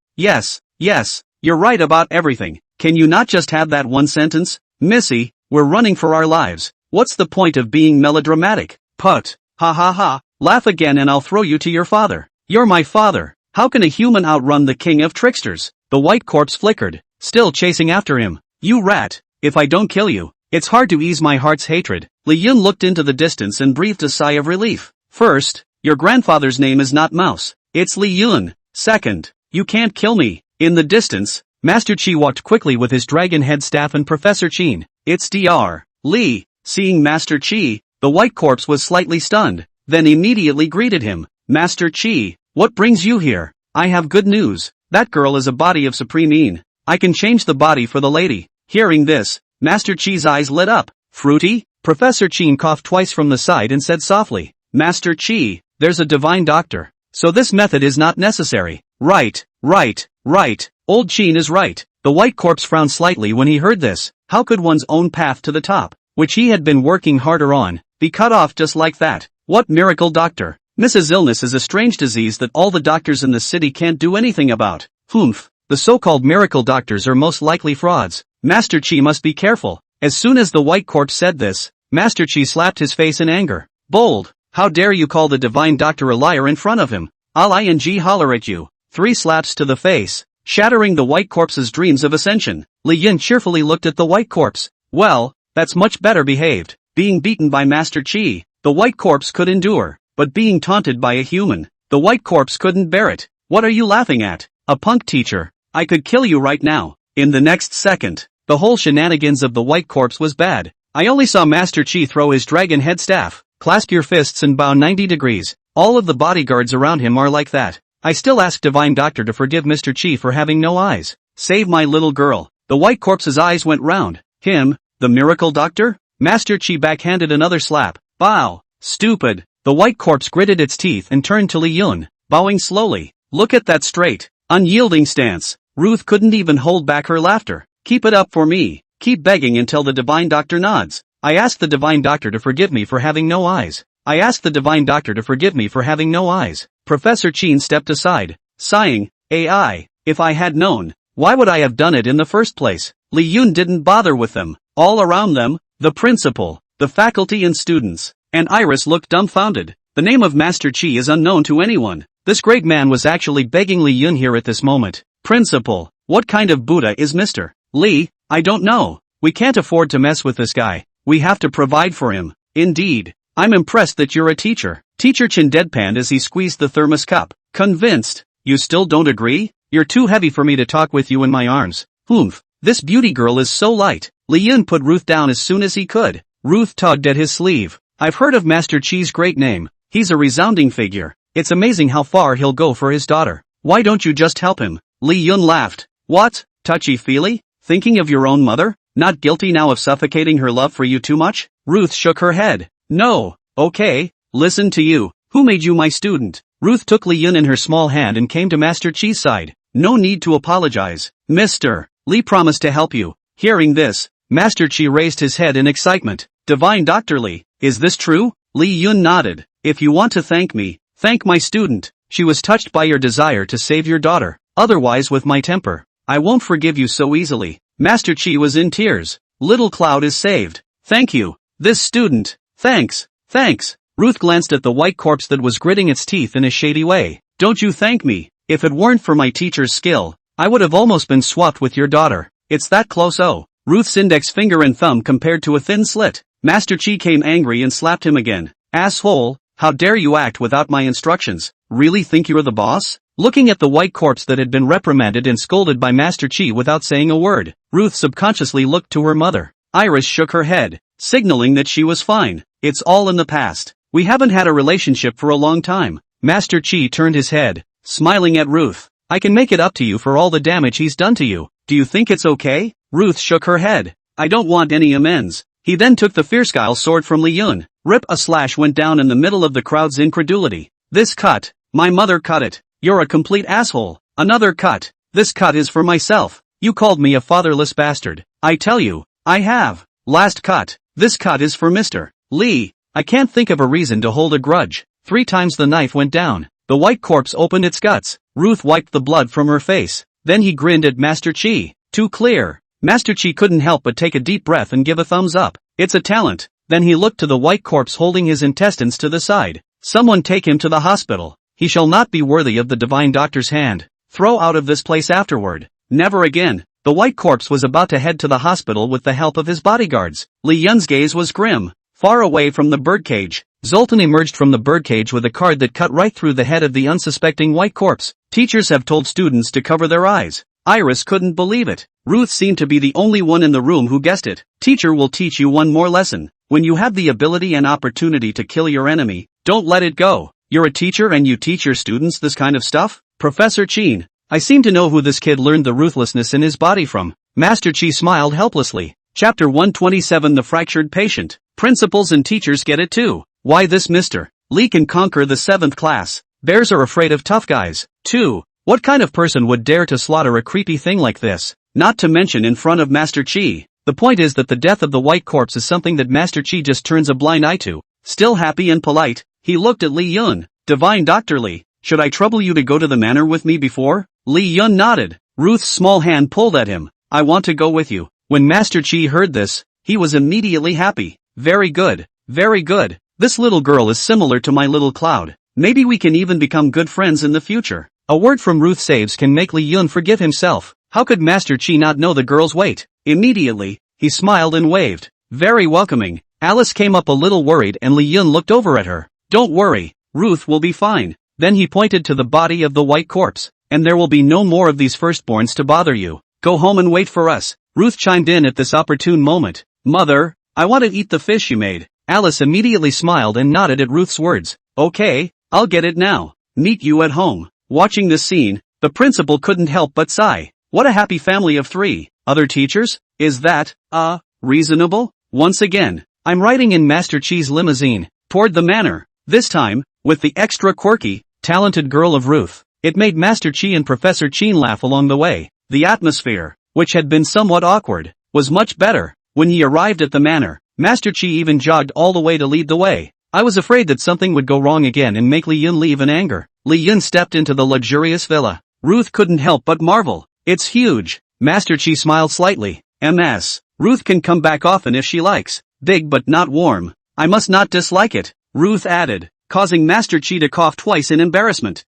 you're right about everything. Can you not just have that one sentence? Missy, we're running for our lives. What's the point of being melodramatic? Put. Ha ha ha. Laugh again and I'll throw you to your father. You're my father. How can a human outrun the king of tricksters? The White Corpse flickered, still chasing after him. You rat. If I don't kill you, it's hard to ease my heart's hatred. Lee Yun looked into the distance and breathed a sigh of relief. First, your grandfather's name is not Mouse. It's Lee Yun. Second, you can't kill me. In the distance, Master Chi walked quickly with his dragon head staff and Professor Chin. It's Dr. Lee. Seeing Master Chi, the White Corpse was slightly stunned, then immediately greeted him. Master Chi, what brings you here? I have good news. That girl is a body of supreme Een. I can change the body for the lady. Hearing this, Master Chi's eyes lit up. Fruity? Professor Chin coughed twice from the side and said softly, Master Chi, there's a divine doctor. So this method is not necessary. Right. Old Chin is right. The White Corpse frowned slightly when he heard this. How could one's own path to the top, which he had been working harder on, be cut off just like that? What miracle doctor? Mrs. Illness is a strange disease that all the doctors in the city can't do anything about. Humph. The so-called miracle doctors are most likely frauds. Master Chi must be careful. As soon as the White Corpse said this, Master Chi slapped his face in anger. Bold. How dare you call the divine doctor a liar in front of him? I'll ing holler at you. 3 slaps to the face, shattering the White Corpse's dreams of ascension. Lee Yun cheerfully looked at the White Corpse. Well, that's much better behaved. Being beaten by Master Chi, the White Corpse could endure, but being taunted by a human, the White Corpse couldn't bear it. What are you laughing at? A punk teacher. I could kill you right now. In the next second, the whole shenanigans of the White Corpse was bad. I only saw Master Chi throw his dragon head staff, clasp your fists and bow 90 degrees. All of the bodyguards around him are like that. I still ask Divine Doctor to forgive Mr. Chi for having no eyes. Save my little girl. The White Corpse's eyes went round. Him, the miracle doctor? Master Chi backhanded another slap. Bow. Stupid. The White Corpse gritted its teeth and turned to Lee Yun, bowing slowly. Look at that straight, unyielding stance. Ruth couldn't even hold back her laughter. Keep it up for me. Keep begging until the Divine Doctor nods. I ask the Divine Doctor to forgive me for having no eyes. I ask the Divine Doctor to forgive me for having no eyes. Professor Chin stepped aside, sighing, AI, if I had known, why would I have done it in the first place? Lee Yun didn't bother with them. All around them, the principal, the faculty and students, and Iris looked dumbfounded. The name of Master Chi is unknown to anyone. This great man was actually begging Lee Yun here at this moment. Principal, what kind of Buddha is Mr. Lee? I don't know. We can't afford to mess with this guy. We have to provide for him. Indeed. I'm impressed that you're a teacher. Teacher Chin deadpanned as he squeezed the thermos cup. Convinced. You still don't agree? You're too heavy for me to talk with you in my arms. Humph. This beauty girl is so light. Lee Yun put Ruth down as soon as he could. Ruth tugged at his sleeve. I've heard of Master Chi's great name. He's a resounding figure. It's amazing how far he'll go for his daughter. Why don't you just help him? Lee Yun laughed. What? Touchy-feely? Thinking of your own mother? Not guilty now of suffocating her love for you too much? Ruth shook her head. No. Okay. Listen to you. Who made you my student? Ruth took Lee Yun in her small hand and came to Master Chi's side. No need to apologize. Mr. Lee promised to help you. Hearing this, Master Chi raised his head in excitement. Divine Dr. Lee, is this true? Lee Yun nodded. If you want to thank me, thank my student. She was touched by your desire to save your daughter. Otherwise with my temper, I won't forgive you so easily. Master Chi was in tears. Little Cloud is saved. Thank you. This student. Thanks. Ruth glanced at the White Corpse that was gritting its teeth in a shady way. Don't you thank me. If it weren't for my teacher's skill, I would have almost been swapped with your daughter. It's that close. Oh. Ruth's index finger and thumb compared to a thin slit. Master Chi came angry and slapped him again. Asshole, how dare you act without my instructions? Really think you're the boss? Looking at the white corpse that had been reprimanded and scolded by Master Chi without saying a word, Ruth subconsciously looked to her mother. Iris shook her head, signaling that she was fine. It's all in the past. We haven't had a relationship for a long time. Master Chi turned his head, smiling at Ruth. I can make it up to you for all the damage he's done to you. Do you think it's okay? Ruth shook her head. I don't want any amends. He then took the fierce-guile sword from Li Yun. Rip! A slash went down in the middle of the crowd's incredulity. This cut. My mother cut it. You're a complete asshole. Another cut. This cut is for myself. You called me a fatherless bastard. I tell you, I have. Last cut. This cut is for Mr. Lee. I can't think of a reason to hold a grudge. 3 times the knife went down. The white corpse opened its guts. Ruth wiped the blood from her face. Then he grinned at Master Chi. Too clear. Master Chi couldn't help but take a deep breath and give a thumbs up. It's a talent. Then he looked to the white corpse holding his intestines to the side. Someone take him to the hospital. He shall not be worthy of the divine doctor's hand. Throw out of this place afterward. Never again. The white corpse was about to head to the hospital with the help of his bodyguards. Li Yun's gaze was grim. Far away from the birdcage, Zoltan emerged from the birdcage with a card that cut right through the head of the unsuspecting white corpse. Teachers have told students to cover their eyes. Iris couldn't believe it. Ruth seemed to be the only one in the room who guessed it. Teacher will teach you one more lesson. When you have the ability and opportunity to kill your enemy, don't let it go. You're a teacher and you teach your students this kind of stuff? Professor Chin. I seem to know who this kid learned the ruthlessness in his body from. Master Chi smiled helplessly. Chapter 127 The Fractured Patient. Principals and teachers get it too. Why this Mr. Lee can conquer the 7th class. Bears are afraid of tough guys. 2. What kind of person would dare to slaughter a creepy thing like this? Not to mention in front of Master Chi. The point is that the death of the white corpse is something that Master Chi just turns a blind eye to. Still happy and polite, he looked at Li Yun. Divine Dr. Lee, should I trouble you to go to the manor with me before? Li Yun nodded. Ruth's small hand pulled at him. I want to go with you. When Master Chi heard this, he was immediately happy. Very good. Very good. This little girl is similar to my little Cloud. Maybe we can even become good friends in the future. A word from Ruth Saves can make Li Yun forgive himself. How could Master Chi not know the girl's weight? Immediately, he smiled and waved. Very welcoming. Alice came up a little worried and Li Yun looked over at her. Don't worry, Ruth will be fine. Then he pointed to the body of the white corpse. And there will be no more of these firstborns to bother you. Go home and wait for us. Ruth chimed in at this opportune moment. Mother, I want to eat the fish you made. Alice immediately smiled and nodded at Ruth's words. Okay, I'll get it now. Meet you at home. Watching this scene, the principal couldn't help but sigh. What a happy family of 3. Other teachers? Is that, reasonable? Once again, I'm riding in Master Chi's limousine, toward the manor. This time, with the extra quirky, talented girl of Ruth. It made Master Chi and Professor Chin laugh along the way. The atmosphere, which had been somewhat awkward, was much better. When he arrived at the manor, Master Chi even jogged all the way to lead the way. I was afraid that something would go wrong again and make Li Yun leave in anger. Li Yun stepped into the luxurious villa. Ruth couldn't help but marvel. It's huge. Master Chi smiled slightly. Ruth can come back often if she likes. Big but not warm. I must not dislike it, Ruth added, causing Master Chi to cough twice in embarrassment.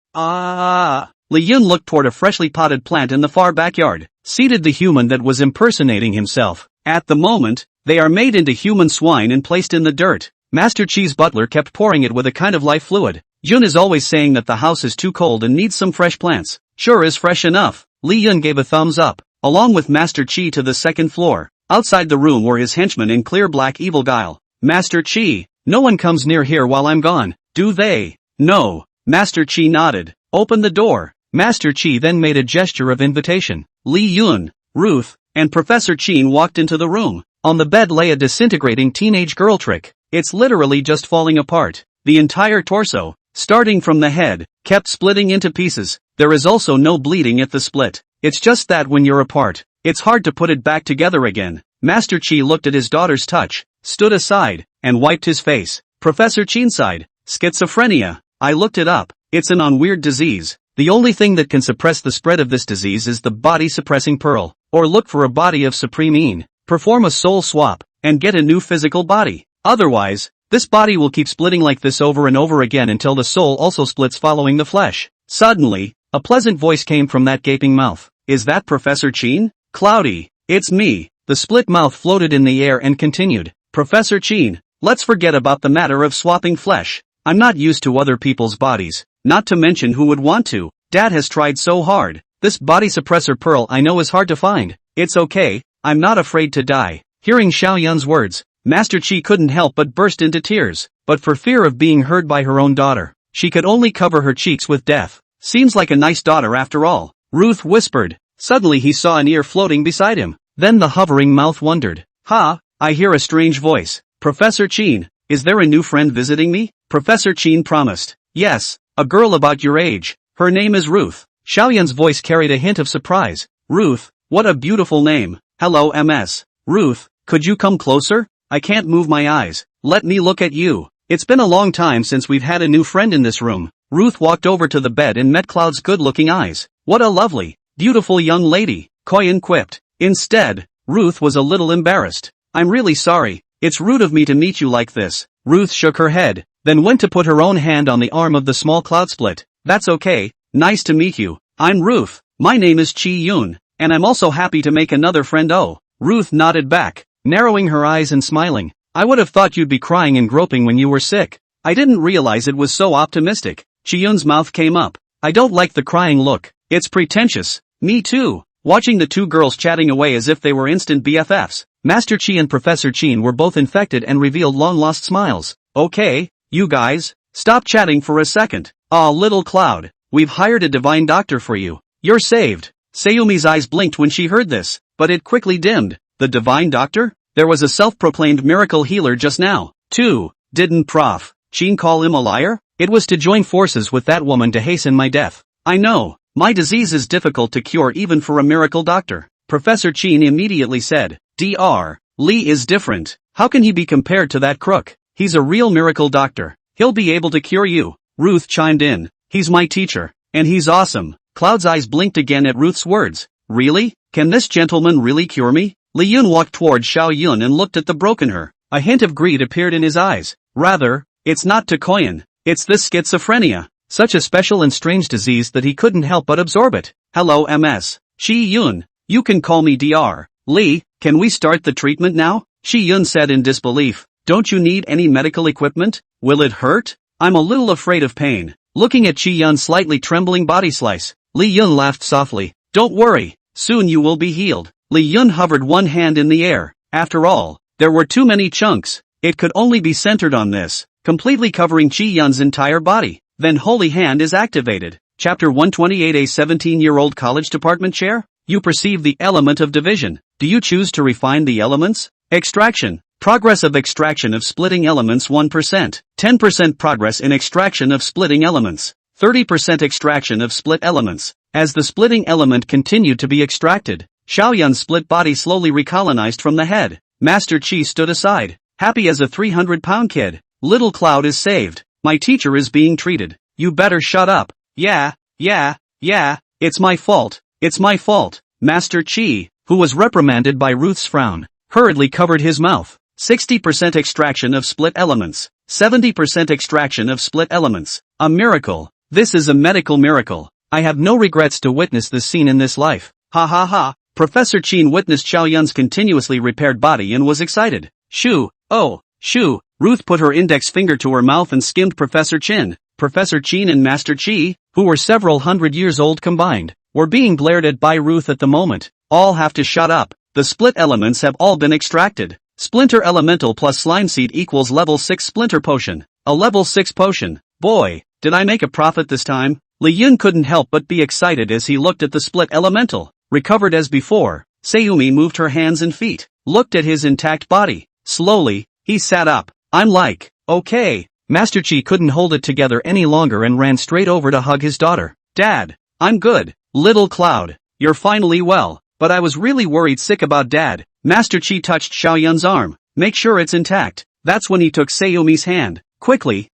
Li Yun looked toward a freshly potted plant in the far backyard, seated the human that was impersonating himself. At the moment, they are made into human swine and placed in the dirt. Master Chi's butler kept pouring it with a kind of life fluid. Yun is always saying that the house is too cold and needs some fresh plants. Sure is fresh enough. Li Yun gave a thumbs up, along with Master Chi to the 2nd floor. Outside the room were his henchmen in clear black evil guile. Master Chi, no one comes near here while I'm gone, do they? No. Master Chi nodded. Open the door. Master Chi then made a gesture of invitation. Li Yun, Ruth, and Professor Chin walked into the room. On the bed lay a disintegrating teenage girl trick. It's literally just falling apart. The entire torso, starting from the head, kept splitting into pieces. There is also no bleeding at the split. It's just that when you're apart, it's hard to put it back together again. Master Chi looked at his daughter's touch, stood aside, and wiped his face. Professor Chin sighed. Schizophrenia. I looked it up. It's an weird disease. The only thing that can suppress the spread of this disease is the body-suppressing pearl. Or look for a body of supreme Een. Perform a soul swap, and get a new physical body. Otherwise, this body will keep splitting like this over and over again until the soul also splits following the flesh. Suddenly, a pleasant voice came from that gaping mouth. is that Professor Chin? Cloudy, it's me. The split mouth floated in the air and continued, Professor Chin, let's forget about the matter of swapping flesh. I'm not used to other people's bodies, not to mention who would want to. Dad has tried so hard. This body suppressor pearl I know is hard to find. It's okay, I'm not afraid to die. Hearing Xiao Yun's words, Master Chi couldn't help but burst into tears, but for fear of being heard by her own daughter, she could only cover her cheeks with death. Seems like a nice daughter after all, Ruth whispered. Suddenly he saw an ear floating beside him. Then the hovering mouth wondered. Ha, I hear a strange voice. Professor Chin, is there a new friend visiting me? Professor Chin promised. Yes, a girl about your age. Her name is Ruth. Xiaoyan's voice carried a hint of surprise. Ruth, what a beautiful name. Hello MS. Ruth, could you come closer? I can't move my eyes. Let me look at you. It's been a long time since we've had a new friend in this room. Ruth walked over to the bed and met Cloud's good-looking eyes. What a lovely, beautiful young lady, Koyan quipped. Instead, Ruth was a little embarrassed. I'm really sorry, it's rude of me to meet you like this. Ruth shook her head, then went to put her own hand on the arm of the small Cloud Split. That's okay, nice to meet you. I'm Ruth, my name is Chi Yun, and I'm also happy to make another friend. Oh, Ruth nodded back, narrowing her eyes and smiling. I would have thought you'd be crying and groping when you were sick. I didn't realize it was so optimistic. Chi Yun's mouth came up. I don't like the crying look, it's pretentious. Me too. Watching the two girls chatting away as if they were instant BFFs, Master Chi and Professor Chin were both infected and revealed long-lost smiles. Okay, you guys, stop chatting for a second. Aw, little Cloud, we've hired a divine doctor for you. You're saved. Sayumi's eyes blinked when she heard this, but it quickly dimmed. The divine doctor? There was a self-proclaimed miracle healer just now, too. Didn't Prof. Chin call him a liar? It was to join forces with that woman to hasten my death. I know. My disease is difficult to cure even for a miracle doctor. Professor Chin immediately said, Dr. Lee is different. How can he be compared to that crook? He's a real miracle doctor. He'll be able to cure you. Ruth chimed in. He's my teacher. And he's awesome. Cloud's eyes blinked again at Ruth's words. Really? Can this gentleman really cure me? Li Yun walked toward Xiao Yun and looked at the broken her. A hint of greed appeared in his eyes. Rather, it's not Koyan. It's this schizophrenia. Such a special and strange disease that he couldn't help but absorb it. Hello MS. Shi Yun, you can call me Dr. Lee, can we start the treatment now? Shi Yun said in disbelief. Don't you need any medical equipment? Will it hurt? I'm a little afraid of pain. Looking at Shi Yun's slightly trembling body slice, Li Yun laughed softly. Don't worry, soon you will be healed. Li Yun hovered one hand in the air. After all, there were too many chunks. It could only be centered on this, completely covering Chi Yun's entire body. Then Holy Hand is activated. Chapter 128. A 17-year-old college department chair? You perceive the element of division. Do you choose to refine the elements? Extraction. Progress of extraction of splitting elements 1%. 10% progress in extraction of splitting elements. 30% extraction of split elements. As the splitting element continued to be extracted, Xiaoyun's split body slowly recolonized from the head. Master Chi stood aside, happy as a 300-pound kid. Little Cloud is saved. My teacher is being treated. You better shut up. Yeah, it's my fault. It's my fault. Master Chi, who was reprimanded by Ruth's frown, hurriedly covered his mouth. 60% extraction of split elements. 70% extraction of split elements. A miracle. This is a medical miracle. I have no regrets to witness this scene in this life. Ha ha ha. Professor Chin witnessed Xiao Yun's continuously repaired body and was excited. Shoo, oh, shoo. Ruth put her index finger to her mouth and skimmed Professor Chin. Professor Chin and Master Chi, who were several hundred years old combined, were being glared at by Ruth at the moment. All have to shut up. The split elements have all been extracted. Splinter Elemental plus Slime Seed equals level 6 Splinter Potion. A level 6 potion. Boy, did I make a profit this time? Li Yun couldn't help but be excited as he looked at the split elemental. Recovered as before, Sayumi moved her hands and feet, looked at his intact body. Slowly, he sat up. I'm like, okay. Master Chi couldn't hold it together any longer and ran straight over to hug his daughter. Dad, I'm good. Little Cloud, you're finally well. But I was really worried sick about Dad. Master Chi touched Xiao Yun's arm. Make sure it's intact. That's when he took Sayumi's hand. Quickly,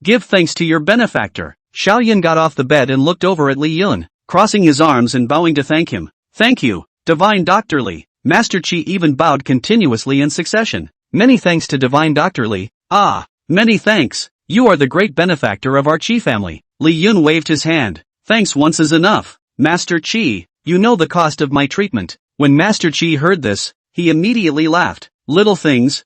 give thanks to your benefactor. Xiao Yun got off the bed and looked over at Li Yun, crossing his arms and bowing to thank him. Thank you, Divine Dr. Li. Master Chi even bowed continuously in succession. Many thanks to Divine Dr. Li. Ah, many thanks. You are the great benefactor of our Chi family. Li Yun waved his hand. Thanks once is enough. Master Chi, You know the cost of my treatment. When Master Chi heard this, he immediately laughed. Little things,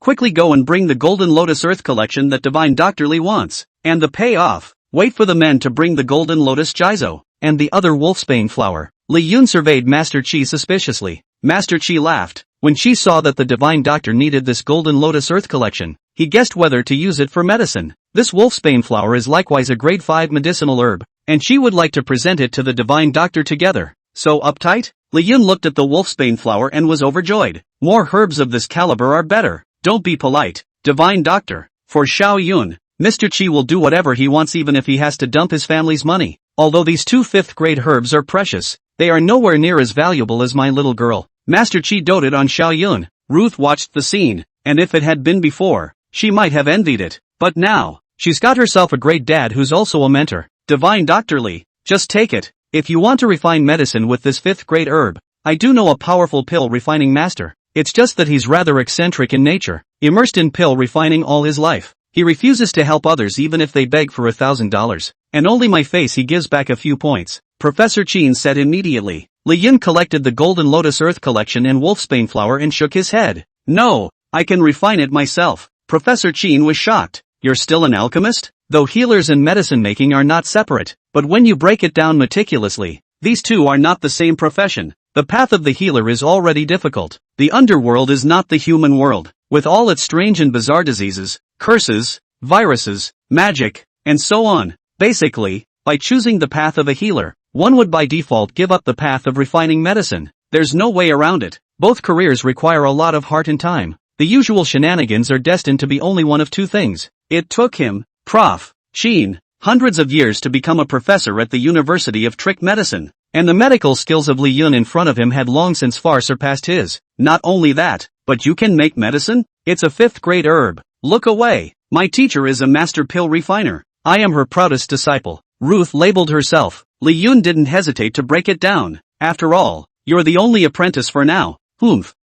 quickly go and bring the Golden Lotus Earth collection that Divine Dr. Lee wants. And the payoff. Wait for the men to bring the Golden Lotus Jizo and the other wolfsbane flower. Li Yun surveyed Master Chi suspiciously. Master Chi laughed. When she saw that the Divine Doctor needed this Golden Lotus Earth collection, he guessed whether to use it for medicine. This wolfsbane flower is likewise a grade 5 medicinal herb, and she would like to present it to the Divine Doctor together. So uptight? Li Yun looked at the wolfsbane flower and was overjoyed. More herbs of this caliber are better. Don't be polite, Divine Doctor. For Xiao Yun, Mr. Chi will do whatever he wants even if he has to dump his family's money. Although these 2 5th-grade herbs are precious, they are nowhere near as valuable as my little girl. Master Chi doted on Xiao Yun. Ruth watched the scene, and if it had been before, she might have envied it. But now, she's got herself a great dad who's also a mentor. Divine Dr. Lee, just take it. If you want to refine medicine with this 5th-grade herb, I do know a powerful pill refining master. It's just that he's rather eccentric in nature, immersed in pill refining all his life. He refuses to help others even if they beg for $1,000, and only my face he gives back a few points. Professor Chin said immediately. Li Yun collected the Golden Lotus Earth collection and wolfsbane flower and shook his head. No, I can refine it myself. Professor Chin was shocked. You're still an alchemist? Though healers and medicine making are not separate, but when you break it down meticulously, these two are not the same profession. The path of the healer is already difficult. The underworld is not the human world, with all its strange and bizarre diseases, curses, viruses, magic, and so on. Basically, by choosing the path of a healer, one would by default give up the path of refining medicine. There's no way around it. Both careers require a lot of heart and time. The usual shenanigans are destined to be only one of two things. It took him, Prof. Chin, hundreds of years to become a professor at the University of Trick Medicine, and the medical skills of Li Yun in front of him had long since far surpassed his. Not only that, but you can make medicine? It's a 5th-grade herb. Look away. My teacher is a master pill refiner. I am her proudest disciple. Ruth labeled herself. Li Yun didn't hesitate to break it down. After all, you're the only apprentice for now.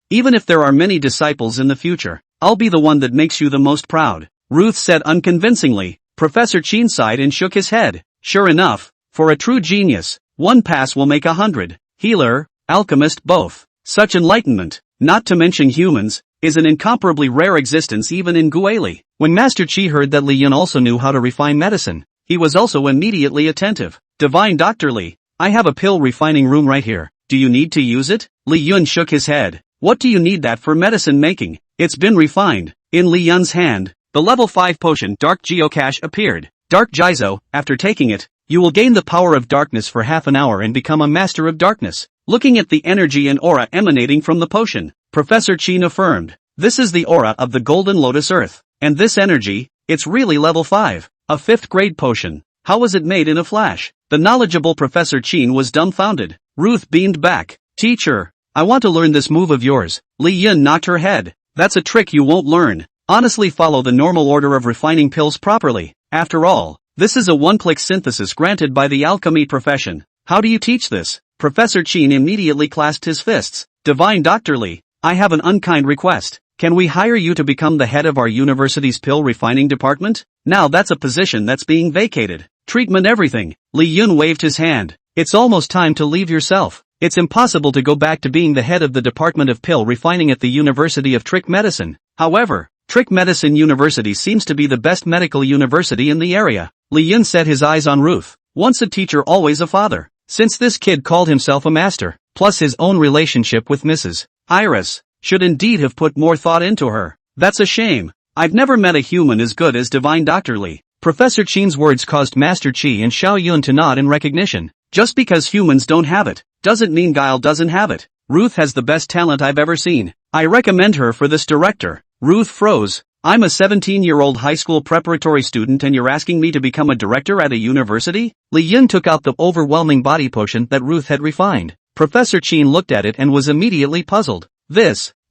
Even if there are many disciples in the future, I'll be the one that makes you the most proud. Ruth said unconvincingly. Professor Chin sighed and shook his head. Sure enough, for a true genius, one pass will make 100. Healer, alchemist both. Such enlightenment, not to mention humans, is an incomparably rare existence even in Guili. When Master Chi heard that Li Yun also knew how to refine medicine, he was also immediately attentive. Divine Dr. Lee, I have a pill refining room right here. Do you need to use it? Li Yun shook his head. What do you need that for medicine making? It's been refined. In Li Yun's hand, the level 5 potion Dark Geocache appeared. Dark Jizo, after taking it, you will gain the power of darkness for half an hour and become a master of darkness. Looking at the energy and aura emanating from the potion, Professor Chin affirmed. This is the aura of the Golden Lotus Earth. And this energy, it's really level 5. A 5th-grade potion. How was it made in a flash? The knowledgeable Professor Chin was dumbfounded. Ruth beamed back. Teacher, I want to learn this move of yours. Li Yun knocked her head. That's a trick you won't learn. Honestly, follow the normal order of refining pills properly. After all, this is a one-click synthesis granted by the alchemy profession. How do you teach this? Professor Chin immediately clasped his fists. Divine Dr. Lee, I have an unkind request. Can we hire you to become the head of our university's pill refining department? Now that's a position that's being vacated. Treatment everything. Li Yun waved his hand. It's almost time to leave yourself. It's impossible to go back to being the head of the Department of Pill Refining at the University of Trick Medicine. However, Trick Medicine University seems to be the best medical university in the area. Li Yun set his eyes on Ruth. Once a teacher, always a father. Since this kid called himself a master, plus his own relationship with Mrs. Iris, should indeed have put more thought into her. That's a shame. I've never met a human as good as Divine Dr. Lee. Professor Chin's words caused Master Chi and Xiao Yun to nod in recognition. Just because humans don't have it, doesn't mean Guile doesn't have it. Ruth has the best talent I've ever seen. I recommend her for this director. Ruth froze. I'm a 17-year-old high school preparatory student and you're asking me to become a director at a university? Li Yun took out the overwhelming body potion that Ruth had refined. Professor Chin looked at it and was immediately puzzled.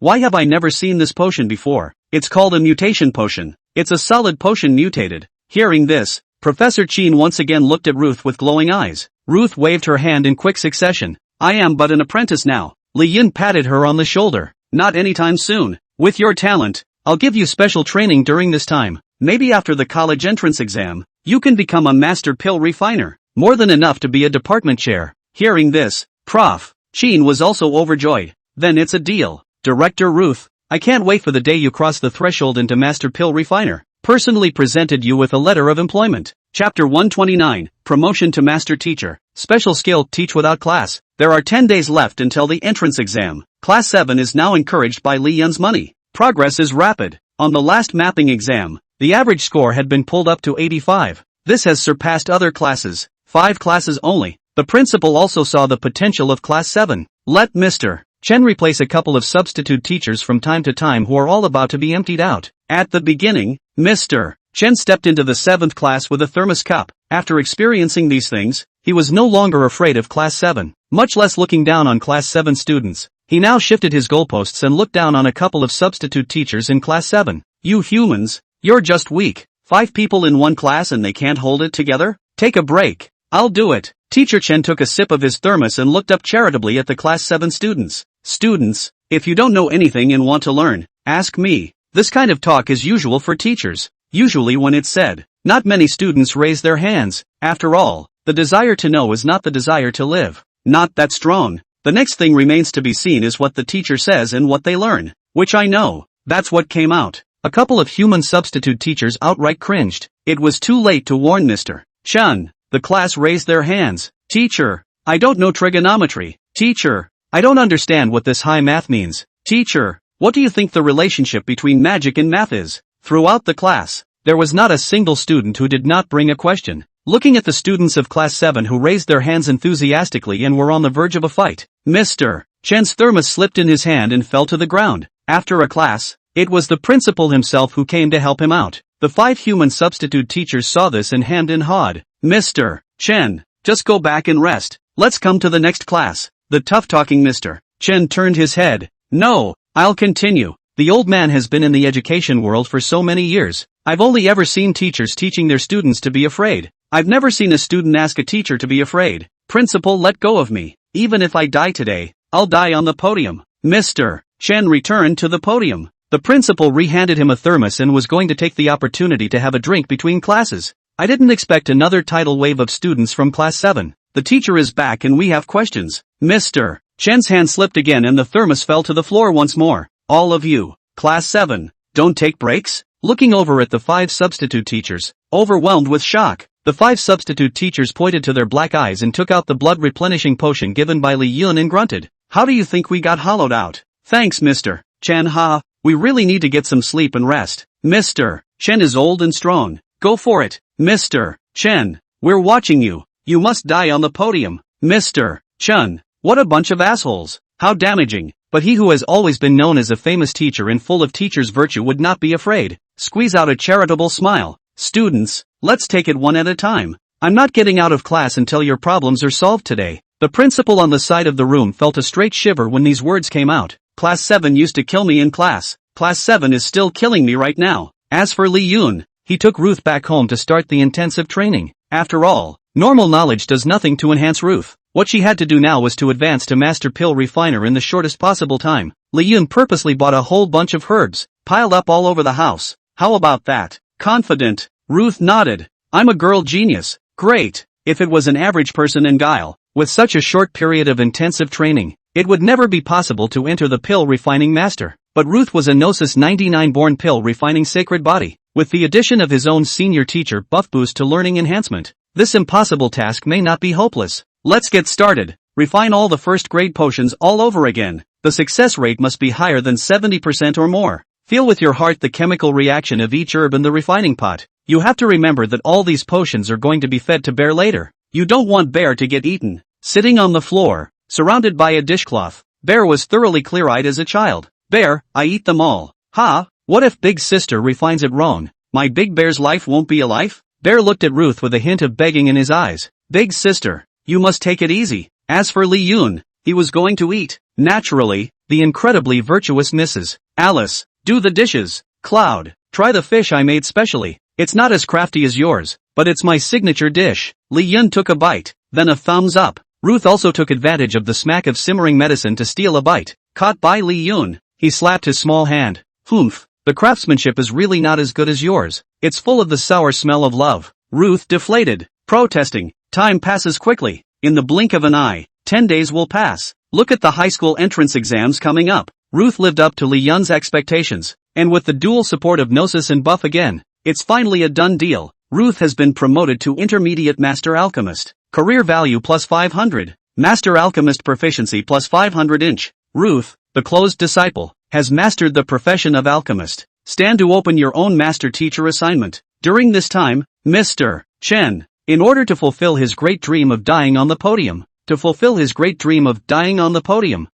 Why have I never seen this potion before? It's called a mutation potion. It's a solid potion mutated. Hearing this, Professor Chin once again looked at Ruth with glowing eyes. Ruth waved her hand in quick succession. I am but an apprentice now. Li Yun patted her on the shoulder. Not anytime soon. With your talent, I'll give you special training during this time. Maybe after the college entrance exam, you can become a master pill refiner. More than enough to be a department chair. Hearing this, Prof. Chin was also overjoyed. Then it's a deal. Director Ruth, I can't wait for the day you cross the threshold into Master Pill Refiner. Personally presented you with a letter of employment. Chapter 129, Promotion to Master Teacher. Special skill, teach without class. There are 10 days left until the entrance exam. Class 7 is now encouraged by Li Yun's money. Progress is rapid. On the last mapping exam, the average score had been pulled up to 85. This has surpassed other classes. 5 classes only. The principal also saw the potential of Class 7. Let Mr. Chen replace a couple of substitute teachers from time to time who are all about to be emptied out. At the beginning, Mr. Chen stepped into the 7th class with a thermos cup. After experiencing these things, he was no longer afraid of Class 7, much less looking down on Class 7 students. He now shifted his goalposts and looked down on a couple of substitute teachers in Class 7. You humans, you're just weak. 5 people in one class and they can't hold it together? Take a break. I'll do it. Teacher Chen took a sip of his thermos and looked up charitably at the Class 7 students. Students, if you don't know anything and want to learn, ask me. This kind of talk is usual for teachers. Usually when it's said, not many students raise their hands. After all, the desire to know is not the desire to live. Not that strong. The next thing remains to be seen is what the teacher says and what they learn. Which I know. That's what came out. A couple of human substitute teachers outright cringed. It was too late to warn Mr. Chen. The class raised their hands. Teacher, I don't know trigonometry. Teacher, I don't understand what this high math means. Teacher, what do you think the relationship between magic and math is? Throughout the class, there was not a single student who did not bring a question. Looking at the students of Class 7 who raised their hands enthusiastically and were on the verge of a fight, Mr. Chen's thermos slipped in his hand and fell to the ground. After a class, it was the principal himself who came to help him out. The 5 human substitute teachers saw this and hemmed and hawed. Mr. Chen, just go back and rest. Let's come to the next class. The tough-talking Mr. Chen turned his head. No, I'll continue. The old man has been in the education world for so many years. I've only ever seen teachers teaching their students to be afraid. I've never seen a student ask a teacher to be afraid. Principal, let go of me. Even if I die today, I'll die on the podium. Mr. Chen returned to the podium. The principal re-handed him a thermos and was going to take the opportunity to have a drink between classes. I didn't expect another tidal wave of students from Class 7. The teacher is back and we have questions. Mr. Chen's hand slipped again and the thermos fell to the floor once more. All of you, Class 7, don't take breaks? Looking over at the 5 substitute teachers, overwhelmed with shock, the 5 substitute teachers pointed to their black eyes and took out the blood-replenishing potion given by Li Yun and grunted. How do you think we got hollowed out? Thanks, Mr. Chen. Ha, we really need to get some sleep and rest. Mr. Chen is old and strong. Go for it. Mr. Chen, we're watching you. You must die on the podium. Mr. Chen, what a bunch of assholes. How damaging. But he who has always been known as a famous teacher and full of teacher's virtue would not be afraid. Squeeze out a charitable smile. Students, let's take it one at a time. I'm not getting out of class until your problems are solved today. The principal on the side of the room felt a straight shiver when these words came out. Class 7 used to kill me in class. Class 7 is still killing me right now. As for Li Yun, he took Ruth back home to start the intensive training. After all, normal knowledge does nothing to enhance Ruth. What she had to do now was to advance to Master Pill Refiner in the shortest possible time. Li Yun purposely bought a whole bunch of herbs, piled up all over the house. How about that? Confident, Ruth nodded. I'm a girl genius. Great. If it was an average person in Guile, with such a short period of intensive training, it would never be possible to enter the pill refining master. But Ruth was a Gnosis 99 born pill refining sacred body. With the addition of his own senior teacher buff boost to learning enhancement, this impossible task may not be hopeless. Let's get started. Refine all the first grade potions all over again. The success rate must be higher than 70% or more. Feel with your heart the chemical reaction of each herb in the refining pot. You have to remember that all these potions are going to be fed to Bear later. You don't want Bear to get eaten. Sitting on the floor, surrounded by a dishcloth, Bear was thoroughly clear-eyed as a child. Bear, I eat them all. Ha, what if Big Sister refines it wrong? My Big Bear's life won't be a life? Bear looked at Ruth with a hint of begging in his eyes. Big Sister, you must take it easy. As for Li Yun, he was going to eat. Naturally, the incredibly virtuous Mrs. Alice, do the dishes. Cloud, try the fish I made specially. It's not as crafty as yours, but it's my signature dish. Li Yun took a bite, then a thumbs up. Ruth also took advantage of the smack of simmering medicine to steal a bite. Caught by Li Yun, he slapped his small hand. Humph, the craftsmanship is really not as good as yours. It's full of the sour smell of love. Ruth deflated, protesting. Time passes quickly. In the blink of an eye, 10 days will pass. Look at the high school entrance exams coming up. Ruth lived up to Lee Yun's expectations, and with the dual support of Gnosis and Buff again, it's finally a done deal. Ruth has been promoted to Intermediate Master Alchemist. Career value plus 500. Master Alchemist proficiency plus 500 inch. Ruth, the closed disciple, has mastered the profession of alchemist. Stand to open your own master teacher assignment. During this time, Mr. Chen, in order to fulfill his great dream of dying on the podium,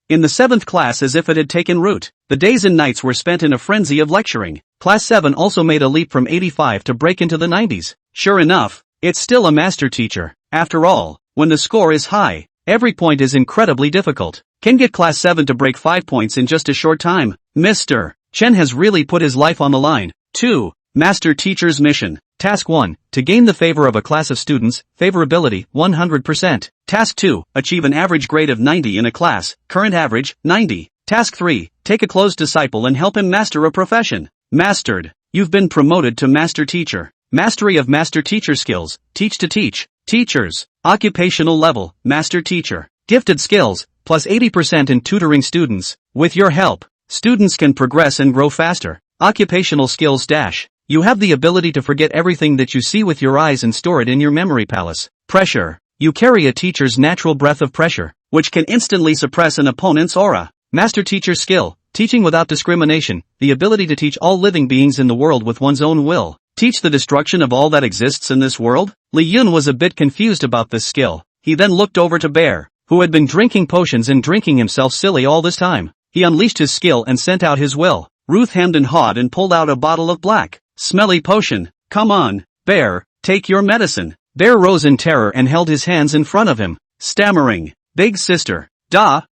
in the 7th class as if it had taken root, the days and nights were spent in a frenzy of lecturing. Class 7 also made a leap from 85 to break into the 90s. Sure enough, it's still a master teacher. After all, when the score is high, every point is incredibly difficult. Can get class 7 to break 5 points in just a short time. Mr. Chen has really put his life on the line. 2. Master Teacher's Mission. Task 1. To gain the favor of a class of students, favorability, 100%. Task 2. Achieve an average grade of 90 in a class, current average, 90. Task 3. Take a closed disciple and help him master a profession. Mastered. You've been promoted to Master Teacher. Mastery of Master Teacher skills, teach to teach. Teachers. Occupational level, Master Teacher. Gifted skills, plus 80% in tutoring students. With your help, students can progress and grow faster. Occupational skills dash. You have the ability to forget everything that you see with your eyes and store it in your memory palace. Pressure. You carry a teacher's natural breath of pressure, which can instantly suppress an opponent's aura. Master Teacher skill, teaching without discrimination, the ability to teach all living beings in the world with one's own will. Teach the destruction of all that exists in this world? Lee Yun was a bit confused about this skill. He then looked over to Bear, who had been drinking potions and drinking himself silly all this time. He unleashed his skill and sent out his will. Ruth hemmed and hawed and pulled out a bottle of black, smelly potion. Come on, Bear, take your medicine. Bear rose in terror and held his hands in front of him, stammering, Big sister, ba.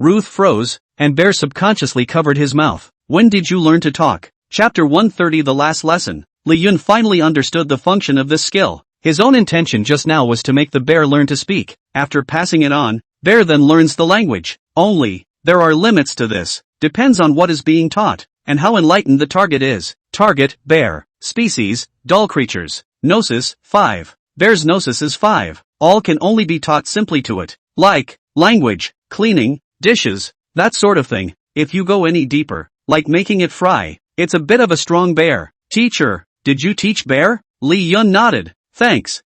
Ruth froze, and Bear subconsciously covered his mouth. When did you learn to talk? Chapter 130 The Last Lesson. Lee Yun finally understood the function of this skill. His own intention just now was to make the bear learn to speak. After passing it on, Bear then learns the language. Only, there are limits to this. Depends on what is being taught, and how enlightened the target is. Target, Bear. Species, doll creatures. Gnosis, 5. Bear's Gnosis is 5. All can only be taught simply to it. Like, language, cleaning, dishes, that sort of thing. If you go any deeper, like making it fry, it's a bit of a strong bear. Teacher, did you teach Bear? Lee Yun nodded. Thanks,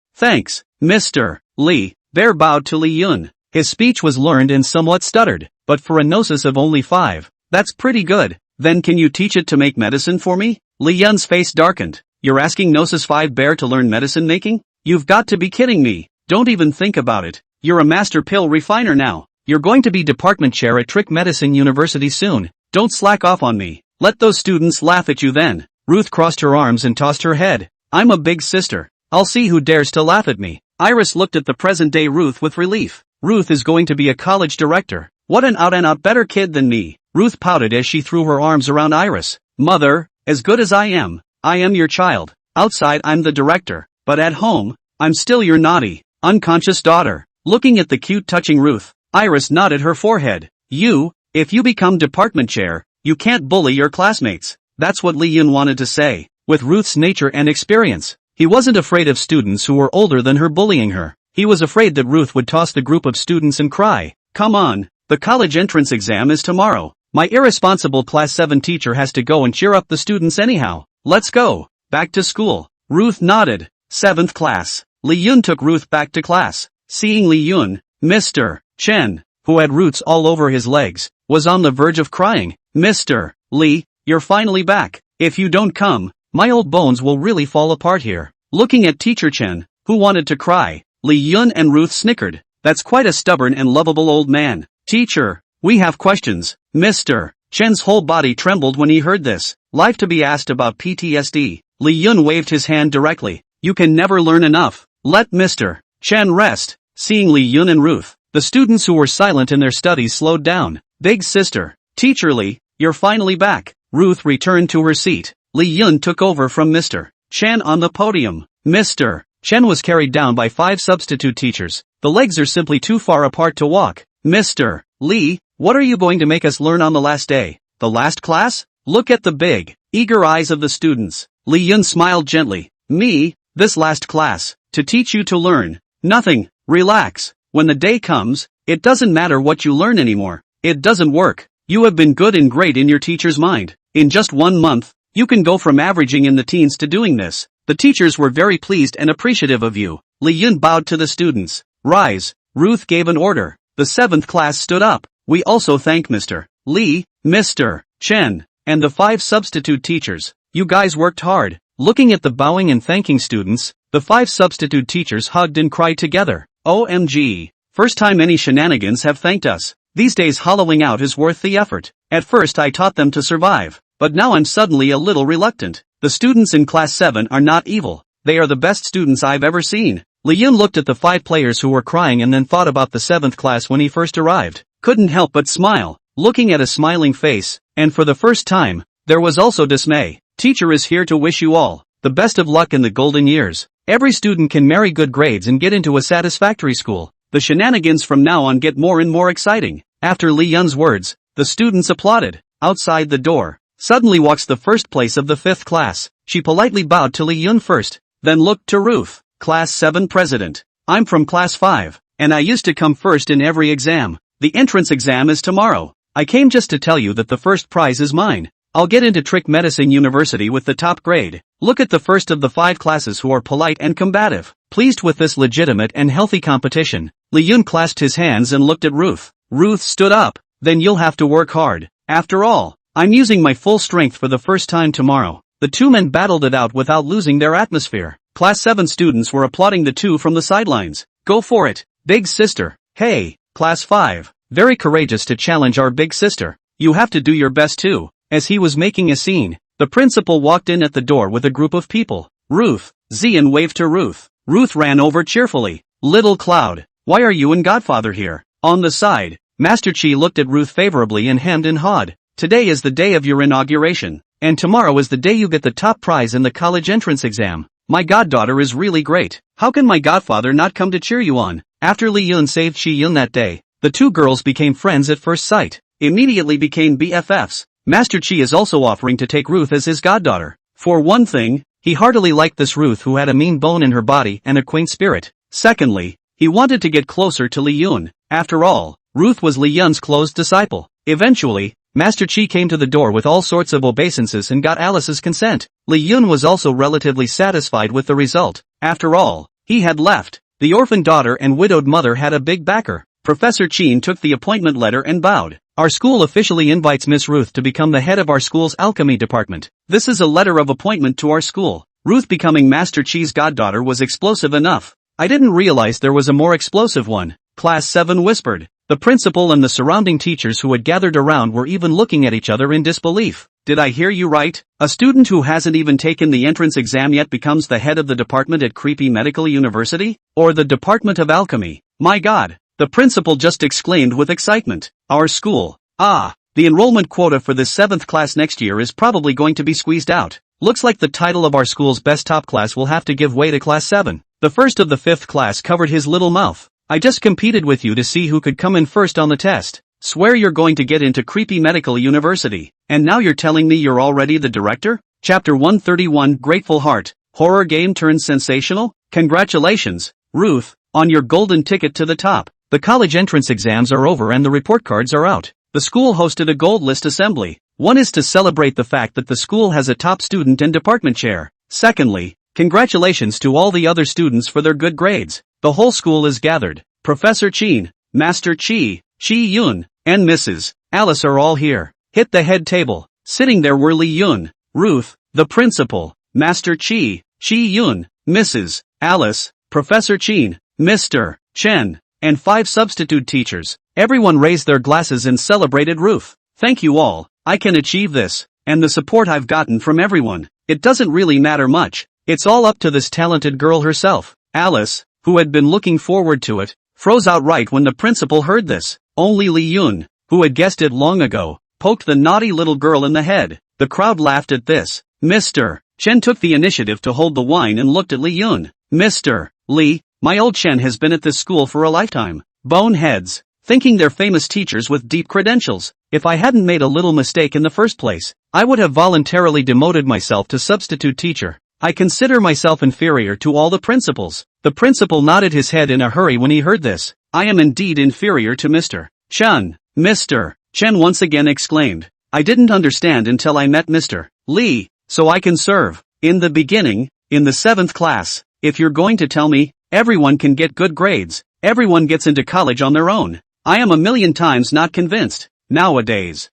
Mr. Lee. Bear bowed to Lee Yun. His speech was learned and somewhat stuttered, but for a Gnosis of only 5, that's pretty good. Then can you teach it to make medicine for me? Lee Yun's face darkened. You're asking Gnosis 5 Bear to learn medicine making? You've got to be kidding me. Don't even think about it. You're a master pill refiner now. You're going to be department chair at Trick Medicine University soon. Don't slack off on me. Let those students laugh at you then. Ruth crossed her arms and tossed her head. I'm a big sister. I'll see who dares to laugh at me. Iris looked at the present-day Ruth with relief. Ruth is going to be a college director. What an out-and-out better kid than me. Ruth pouted as she threw her arms around Iris. Mother, as good as I am your child. Outside I'm the director, but at home, I'm still your naughty, unconscious daughter. Looking at the cute touching Ruth, Iris nodded her forehead. If you become department chair, you can't bully your classmates. That's what Lee Yun wanted to say. With Ruth's nature and experience, he wasn't afraid of students who were older than her bullying her. He was afraid that Ruth would toss the group of students and cry, "Come on, the college entrance exam is tomorrow. My irresponsible class 7 teacher has to go and cheer up the students anyhow. Let's go, back to school." Ruth nodded. 7th class. Lee Yun took Ruth back to class. Seeing Lee Yun, Mr. Chen, who had roots all over his legs, was on the verge of crying. Mr. Lee, you're finally back. If you don't come, my old bones will really fall apart here. Looking at Teacher Chen, who wanted to cry, Lee Yun and Ruth snickered. That's quite a stubborn and lovable old man. Teacher, we have questions. Mr. Chen's whole body trembled when he heard this. Life to be asked about PTSD. Lee Yun waved his hand directly. You can never learn enough. Let Mr. Chen rest. Seeing Lee Yun and Ruth, the students who were silent in their studies slowed down. Big sister, Teacher Lee, you're finally back. Ruth returned to her seat. Lee Yun took over from Mr. Chen on the podium. Mr. Chen was carried down by 5 substitute teachers. The legs are simply too far apart to walk. Mr. Lee, what are you going to make us learn on the last day? The last class? Look at the big, eager eyes of the students. Lee Yun smiled gently. Me, this last class, to teach you to learn. Nothing, Relax. When the day comes, it doesn't matter what you learn anymore. It doesn't work. You have been good and great in your teacher's mind. In just 1 month, you can go from averaging in the teens to doing this. The teachers were very pleased and appreciative of you. Li Yun bowed to the students. Rise. Ruth gave an order. The 7th class stood up. We also thank Mr. Lee, Mr. Chen, and the 5 substitute teachers. You guys worked hard. Looking at the bowing and thanking students, the 5 substitute teachers hugged and cried together. OMG. First time any shenanigans have thanked us. These days hollowing out is worth the effort. At first I taught them to survive, but now I'm suddenly a little reluctant. The students in class 7 are not evil. They are the best students I've ever seen. Li Yun looked at the 5 players who were crying and then thought about the 7th class when he first arrived. Couldn't help but smile, looking at a smiling face, and for the first time, there was also dismay. Teacher is here to wish you all the best of luck in the golden years. Every student can marry good grades and get into a satisfactory school. The shenanigans from now on get more and more exciting. After Li Yun's words, the students applauded. Outside the door, suddenly walks the first place of the 5th class. She politely bowed to Li Yun first, then looked to Ruth, Class 7 President. I'm from Class 5, and I used to come first in every exam. The entrance exam is tomorrow. I came just to tell you that the first prize is mine. I'll get into Trick Medicine University with the top grade. Look at the first of the 5 classes who are polite and combative. Pleased with this legitimate and healthy competition, Li Yun clasped his hands and looked at Ruth. Ruth stood up. Then you'll have to work hard. After all, I'm using my full strength for the first time tomorrow. The 2 men battled it out without losing their atmosphere. Class 7 students were applauding the 2 from the sidelines. Go for it, big sister. Hey, Class 5. Very courageous to challenge our big sister. You have to do your best too. As he was making a scene, the principal walked in at the door with a group of people. Ruth, Zian waved to Ruth. Ruth ran over cheerfully. Little Cloud, why are you and Godfather here? On the side, Master Chi looked at Ruth favorably and hemmed and hawed. Today is the day of your inauguration, and tomorrow is the day you get the top prize in the college entrance exam. My goddaughter is really great. How can my godfather not come to cheer you on? After Li Yun saved Chi Yun that day, the 2 girls became friends at first sight. Immediately became BFFs. Master Chi is also offering to take Ruth as his goddaughter. For one thing, he heartily liked this Ruth who had a mean bone in her body and a quaint spirit. Secondly, he wanted to get closer to Li Yun. After all, Ruth was Li Yun's close disciple. Eventually, Master Chi came to the door with all sorts of obeisances and got Alice's consent. Li Yun was also relatively satisfied with the result. After all, he had left. The orphan daughter and widowed mother had a big backer. Professor Chin took the appointment letter and bowed. Our school officially invites Miss Ruth to become the head of our school's alchemy department. This is a letter of appointment to our school. Ruth becoming Master Chi's goddaughter was explosive enough. I didn't realize there was a more explosive one. Class 7 whispered. The principal and the surrounding teachers who had gathered around were even looking at each other in disbelief. Did I hear you right? A student who hasn't even taken the entrance exam yet becomes the head of the department at Creepy Medical University? Or the Department of Alchemy? My God! The principal just exclaimed with excitement. Our school. The enrollment quota for this 7th class next year is probably going to be squeezed out. Looks like the title of our school's best top class will have to give way to Class 7. The first of the 5th class covered his little mouth. I just competed with you to see who could come in first on the test. Swear you're going to get into Creepy Medical University. And now you're telling me you're already the director? Chapter 131 Grateful Heart. Horror game turns sensational? Congratulations, Ruth, on your golden ticket to the top. The college entrance exams are over and the report cards are out. The school hosted a gold list assembly. One is to celebrate the fact that the school has a top student and department chair. Secondly, congratulations to all the other students for their good grades. The whole school is gathered. Professor Chin, Master Chi, Chi Yun, and Mrs. Alice are all here. Hit the head table. Sitting there were Li Yun, Ruth, the principal, Master Chi, Chi Yun, Mrs. Alice, Professor Chin, Mr. Chen, and 5 substitute teachers. Everyone raised their glasses and celebrated Ruth. Thank you all. I can achieve this. And the support I've gotten from everyone. It doesn't really matter much. It's all up to this talented girl herself. Alice, who had been looking forward to it, froze outright when the principal heard this. Only Li Yun, who had guessed it long ago, poked the naughty little girl in the head. The crowd laughed at this. Mr. Chen took the initiative to hold the wine and looked at Li Yun. Mr. Li, my old Chen has been at this school for a lifetime. Boneheads, thinking they're famous teachers with deep credentials. If I hadn't made a little mistake in the first place, I would have voluntarily demoted myself to substitute teacher. I consider myself inferior to all the principals. The principal nodded his head in a hurry when he heard this. I am indeed inferior to Mr. Chen. Mr. Chen once again exclaimed. I didn't understand until I met Mr. Lee, so I can serve. In the beginning, in the 7th class, if you're going to tell me, everyone can get good grades, everyone gets into college on their own. I am a million times not convinced. Nowadays.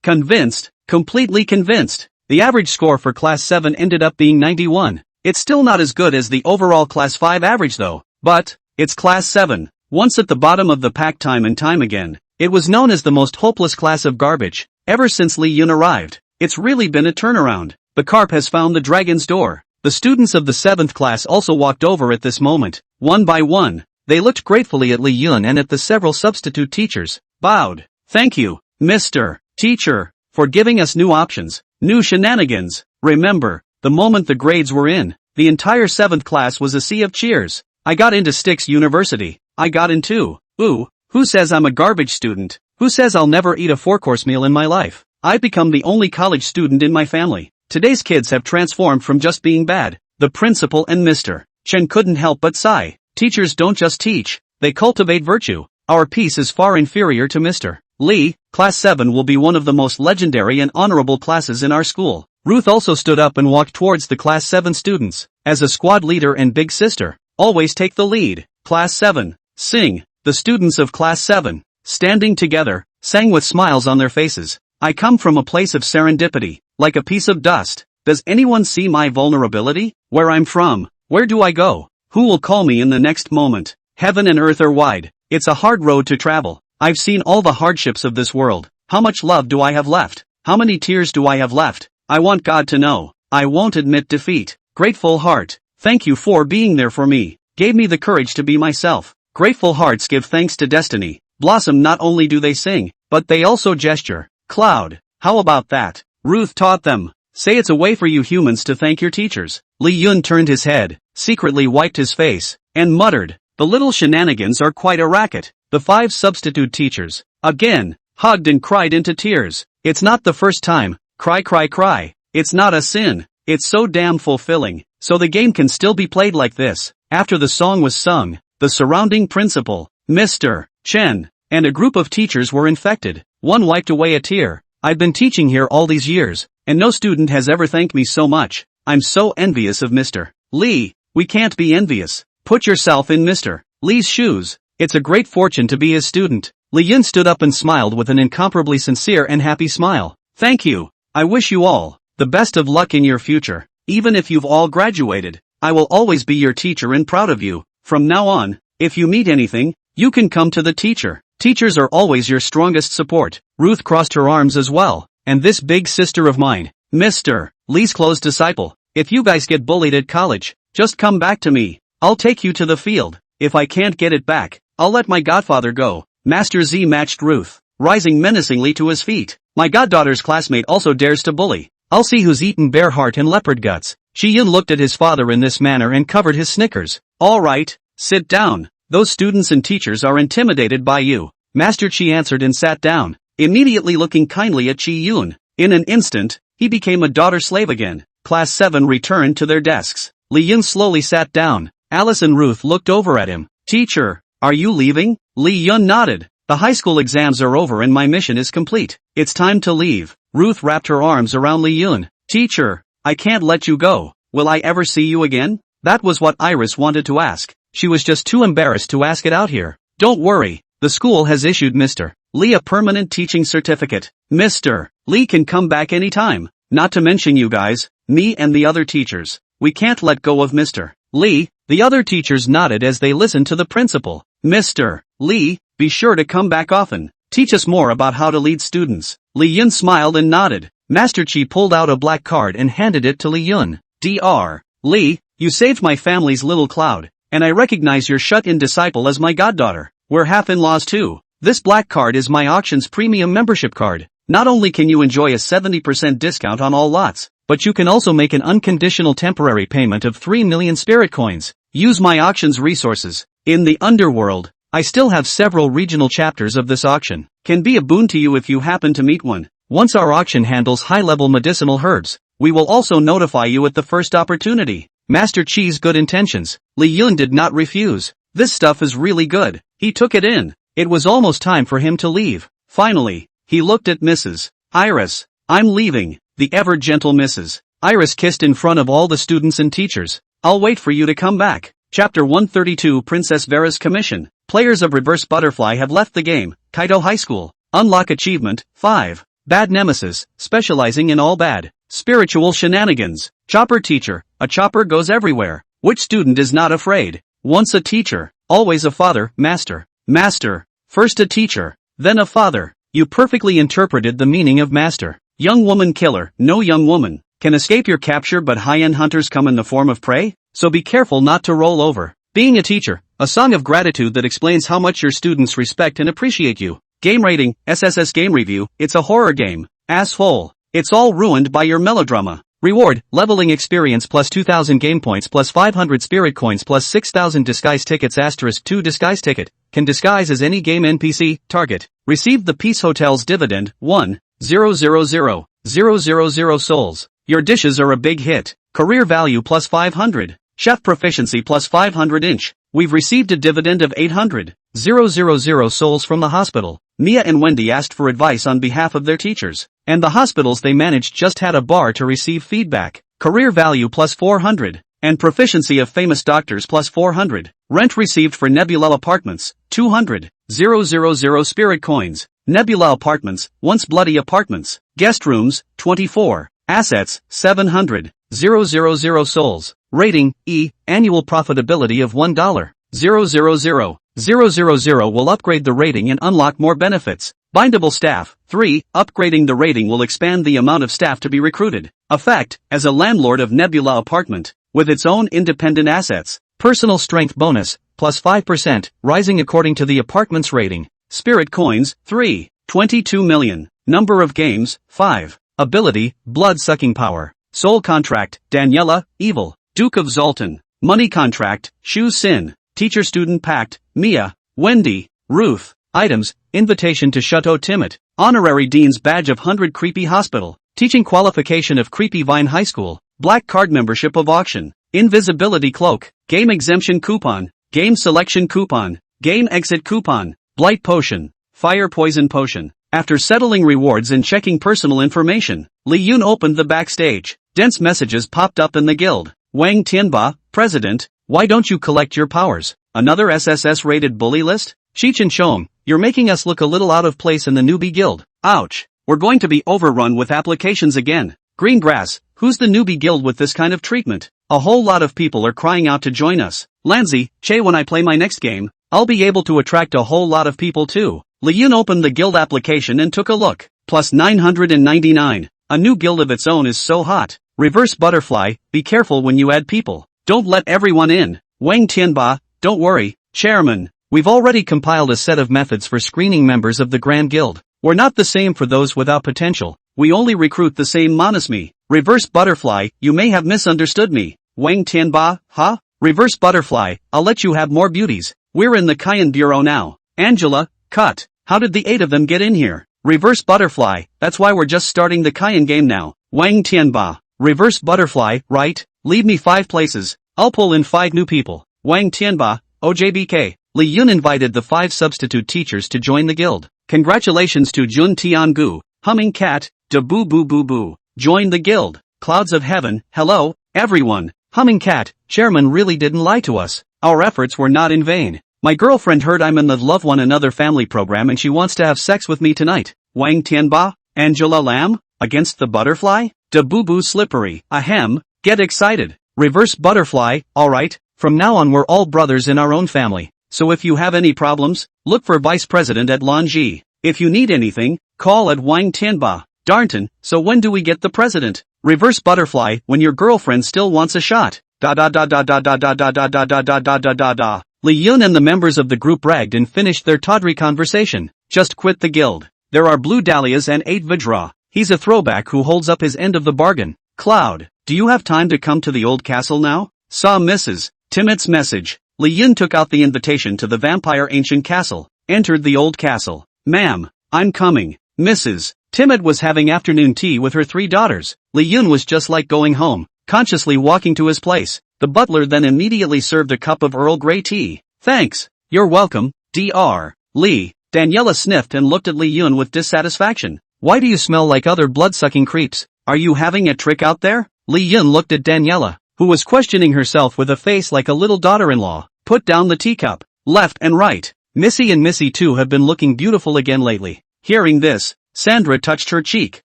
Convinced, completely convinced. The average score for Class 7 ended up being 91. It's still not as good as the overall Class 5 average though, but, it's Class 7. Once at the bottom of the pack time and time again, it was known as the most hopeless class of garbage, ever since Lee Yun arrived. It's really been a turnaround. The carp has found the dragon's door. The students of the 7th class also walked over at this moment. One by one, they looked gratefully at Lee Yun and at the several substitute teachers, bowed. Thank you, Mr. Teacher, for giving us new options, new shenanigans. Remember, the moment the grades were in, the entire 7th class was a sea of cheers. I got into Styx University. I got into, who says I'm a garbage student? Who says I'll never eat a 4-course meal in my life? I've become the only college student in my family. Today's kids have transformed from just being bad. The principal and Mr. Chen couldn't help but sigh. Teachers don't just teach, they cultivate virtue. Our piece is far inferior to Mr. Lee. Class 7 will be one of the most legendary and honorable classes in our school. Ruth also stood up and walked towards the Class 7 students. As a squad leader and big sister, always take the lead. Class 7, sing. The students of Class 7, standing together, sang with smiles on their faces. I come from a place of serendipity, like a piece of dust. Does anyone see my vulnerability? Where I'm from, where do I go? Who will call me in the next moment? Heaven and earth are wide. It's a hard road to travel. I've seen all the hardships of this world. How much love do I have left? How many tears do I have left? I want God to know. I won't admit defeat. Grateful heart, thank you for being there for me. Gave me the courage to be myself. Grateful hearts give thanks to destiny. Blossom not only do they sing, but they also gesture. Cloud, how about that? Ruth taught them. Say it's a way for you humans to thank your teachers. Lee Yun turned his head, secretly wiped his face, and muttered, the little shenanigans are quite a racket. The 5 substitute teachers, again, hugged and cried into tears. It's not the first time. Cry cry cry. It's not a sin. It's so damn fulfilling. So the game can still be played like this. After the song was sung, the surrounding principal, Mr. Chen, and a group of teachers were infected. One wiped away a tear. I've been teaching here all these years, and no student has ever thanked me so much. I'm so envious of Mr. Lee. We can't be envious. Put yourself in Mr. Lee's shoes. It's a great fortune to be his student. Lee Yun stood up and smiled with an incomparably sincere and happy smile. Thank you. I wish you all the best of luck in your future. Even if you've all graduated, I will always be your teacher and proud of you. From now on, if you meet anything, you can come to the teacher. Teachers are always your strongest support. Ruth crossed her arms as well. And this big sister of mine, Mr. Lee's close disciple. If you guys get bullied at college, just come back to me. I'll take you to the field. If I can't get it back, I'll let my godfather go. Master Z matched Ruth, rising menacingly to his feet. My goddaughter's classmate also dares to bully. I'll see who's eaten bear heart and leopard guts. Shi Yun looked at his father in this manner and covered his snickers. All right, sit down. Those students and teachers are intimidated by you. Master Chi answered and sat down, immediately looking kindly at Chi Yun. In an instant, he became a daughter slave again. Class 7 returned to their desks. Li Yun slowly sat down. Alice and Ruth looked over at him. Teacher, are you leaving? Li Yun nodded. The high school exams are over and my mission is complete. It's time to leave. Ruth wrapped her arms around Li Yun. Teacher, I can't let you go. Will I ever see you again? That was what Iris wanted to ask. She was just too embarrassed to ask it out here. Don't worry, the school has issued Mr. Lee a permanent teaching certificate. Mr. Lee can come back anytime. Not to mention you guys, me and the other teachers. We can't let go of Mr. Lee. The other teachers nodded as they listened to the principal. Mr. Lee, be sure to come back often. Teach us more about how to lead students. Li Yun smiled and nodded. Master Chi pulled out a black card and handed it to Li Yun. Dr. Lee, you saved my family's little cloud, and I recognize your shut-in disciple as my goddaughter. We're half-in-laws too. This black card is my auction's premium membership card. Not only can you enjoy a 70% discount on all lots, but you can also make an unconditional temporary payment of 3 million spirit coins. Use my auction's resources. In the underworld, I still have several regional chapters of this auction. Can be a boon to you if you happen to meet one. Once our auction handles high-level medicinal herbs, We will also notify you at the first opportunity. Master Chi's good intentions. Lee Yun did not refuse. This stuff is really good. He took it in. It was almost time for him to leave. Finally, he looked at Mrs. Iris. I'm leaving. The ever-gentle Mrs. Iris kissed in front of all the students and teachers. I'll wait for you to come back. Chapter 132 Princess Vera's Commission. Players of Reverse Butterfly have left the game. Kaito High School. Unlock Achievement 5. Bad Nemesis, specializing in all bad spiritual shenanigans. Chopper Teacher. A chopper goes everywhere. Which student is not afraid? Once a teacher, always a father, master. Master. First a teacher, then a father. You perfectly interpreted the meaning of master. Young woman killer. No young woman can escape your capture, but high-end hunters come in the form of prey, so be careful not to roll over. Being a teacher. A song of gratitude that explains how much your students respect and appreciate you. Game rating, SSS Game Review. It's a horror game. Asshole. It's all ruined by your melodrama. Reward, leveling experience plus 2,000 game points plus 500 spirit coins plus 6,000 disguise tickets * 2 disguise ticket. Can disguise as any game NPC. Target. Received the Peace Hotel's dividend, 1,000,000 souls. Your dishes are a big hit. Career value plus 500. Chef proficiency plus 500 inch. We've received a dividend of 800,000 souls from the hospital. Mia and Wendy asked for advice on behalf of their teachers, and the hospitals they managed just had a bar to receive feedback. Career value plus 400, and proficiency of famous doctors plus 400. Rent received for Nebula Apartments, 200,000 spirit coins. Nebula Apartments, once bloody apartments. Guest rooms, 24. Assets, 700,000 souls. Rating, E. Annual profitability of $1,000,000 will upgrade the rating and unlock more benefits. Bindable staff, 3. Upgrading the rating will expand the amount of staff to be recruited. Effect, as a landlord of Nebula Apartment, with its own independent assets. Personal strength bonus, plus 5%, rising according to the apartment's rating. Spirit coins, 3. 22 million. Number of games, 5. Ability, blood-sucking power. Soul contract, Daniela, evil. Duke of Zoltan. Money contract, Shu Sin. Teacher-student pact, Mia, Wendy, Ruth. Items, invitation to Chateau Timot. Honorary Dean's badge of 100 Creepy Hospital. Teaching qualification of Creepy Vine High School. Black card membership of auction. Invisibility cloak. Game exemption coupon. Game selection coupon. Game exit coupon. Blight potion. Fire poison potion. After settling rewards and checking personal information, Li Yun opened the backstage. Dense messages popped up in the guild. Wang Tianba, President, why don't you collect your powers? Another SSS-rated bully list? Cheech and Chong, you're making us look a little out of place in the newbie guild. Ouch. We're going to be overrun with applications again. Green grass, who's the newbie guild with this kind of treatment? A whole lot of people are crying out to join us. Lanzi, Che, when I play my next game, I'll be able to attract a whole lot of people too. Li Yun opened the guild application and took a look. Plus 999. A new guild of its own is so hot. Reverse Butterfly, be careful when you add people. Don't let everyone in. Wang Tianba, don't worry, Chairman. We've already compiled a set of methods for screening members of the Grand Guild. We're not the same for those without potential. We only recruit the same monosme. Reverse Butterfly, you may have misunderstood me. Wang Tianba, huh? Reverse Butterfly, I'll let you have more beauties. We're in the Cayenne Bureau now. Angela, cut. How did the 8 of them get in here? Reverse Butterfly, that's why we're just starting the Cayenne game now. Wang Tianba. Reverse Butterfly, right? Leave me 5 places. I'll pull in 5 new people. Wang Tianba, OJBK. Li Yun invited the 5 substitute teachers to join the guild. Congratulations to Jun Tiangu, Humming Cat, Da Boo Boo Boo Boo. Join the guild. Clouds of Heaven, hello, everyone. Humming Cat, Chairman really didn't lie to us. Our efforts were not in vain. My girlfriend heard I'm in the Love One Another family program and she wants to have sex with me tonight. Wang Tianba, Angela Lam, against the butterfly? Da Boo Boo Slippery, ahem, get excited. Reverse Butterfly, alright, from now on we're all brothers in our own family. So if you have any problems, look for Vice President at Lanji. If you need anything, call at Wang Tianba. Darnton, so when do we get the president? Reverse Butterfly, when your girlfriend still wants a shot. Da da da da da da da da da da da da da da da da. Li Yun and the members of the group bragged and finished their tawdry conversation. Just quit the guild. There are blue dahlias and 8 Vajra. He's a throwback who holds up his end of the bargain. Cloud, do you have time to come to the old castle now? Saw Mrs. Timot's message. Li Yun took out the invitation to the vampire ancient castle. Entered the old castle. Ma'am, I'm coming. Mrs. Timid was having afternoon tea with her 3 daughters. Li Yun was just like going home, consciously walking to his place. The butler then immediately served a cup of Earl Grey tea. Thanks. You're welcome, Dr. Lee. Daniela sniffed and looked at Li Yun with dissatisfaction. Why do you smell like other blood-sucking creeps? Are you having a trick out there? Li Yun looked at Daniela, who was questioning herself with a face like a little daughter-in-law. Put down the teacup. Left and right. Missy and Missy too have been looking beautiful again lately. Hearing this, Sandra touched her cheek.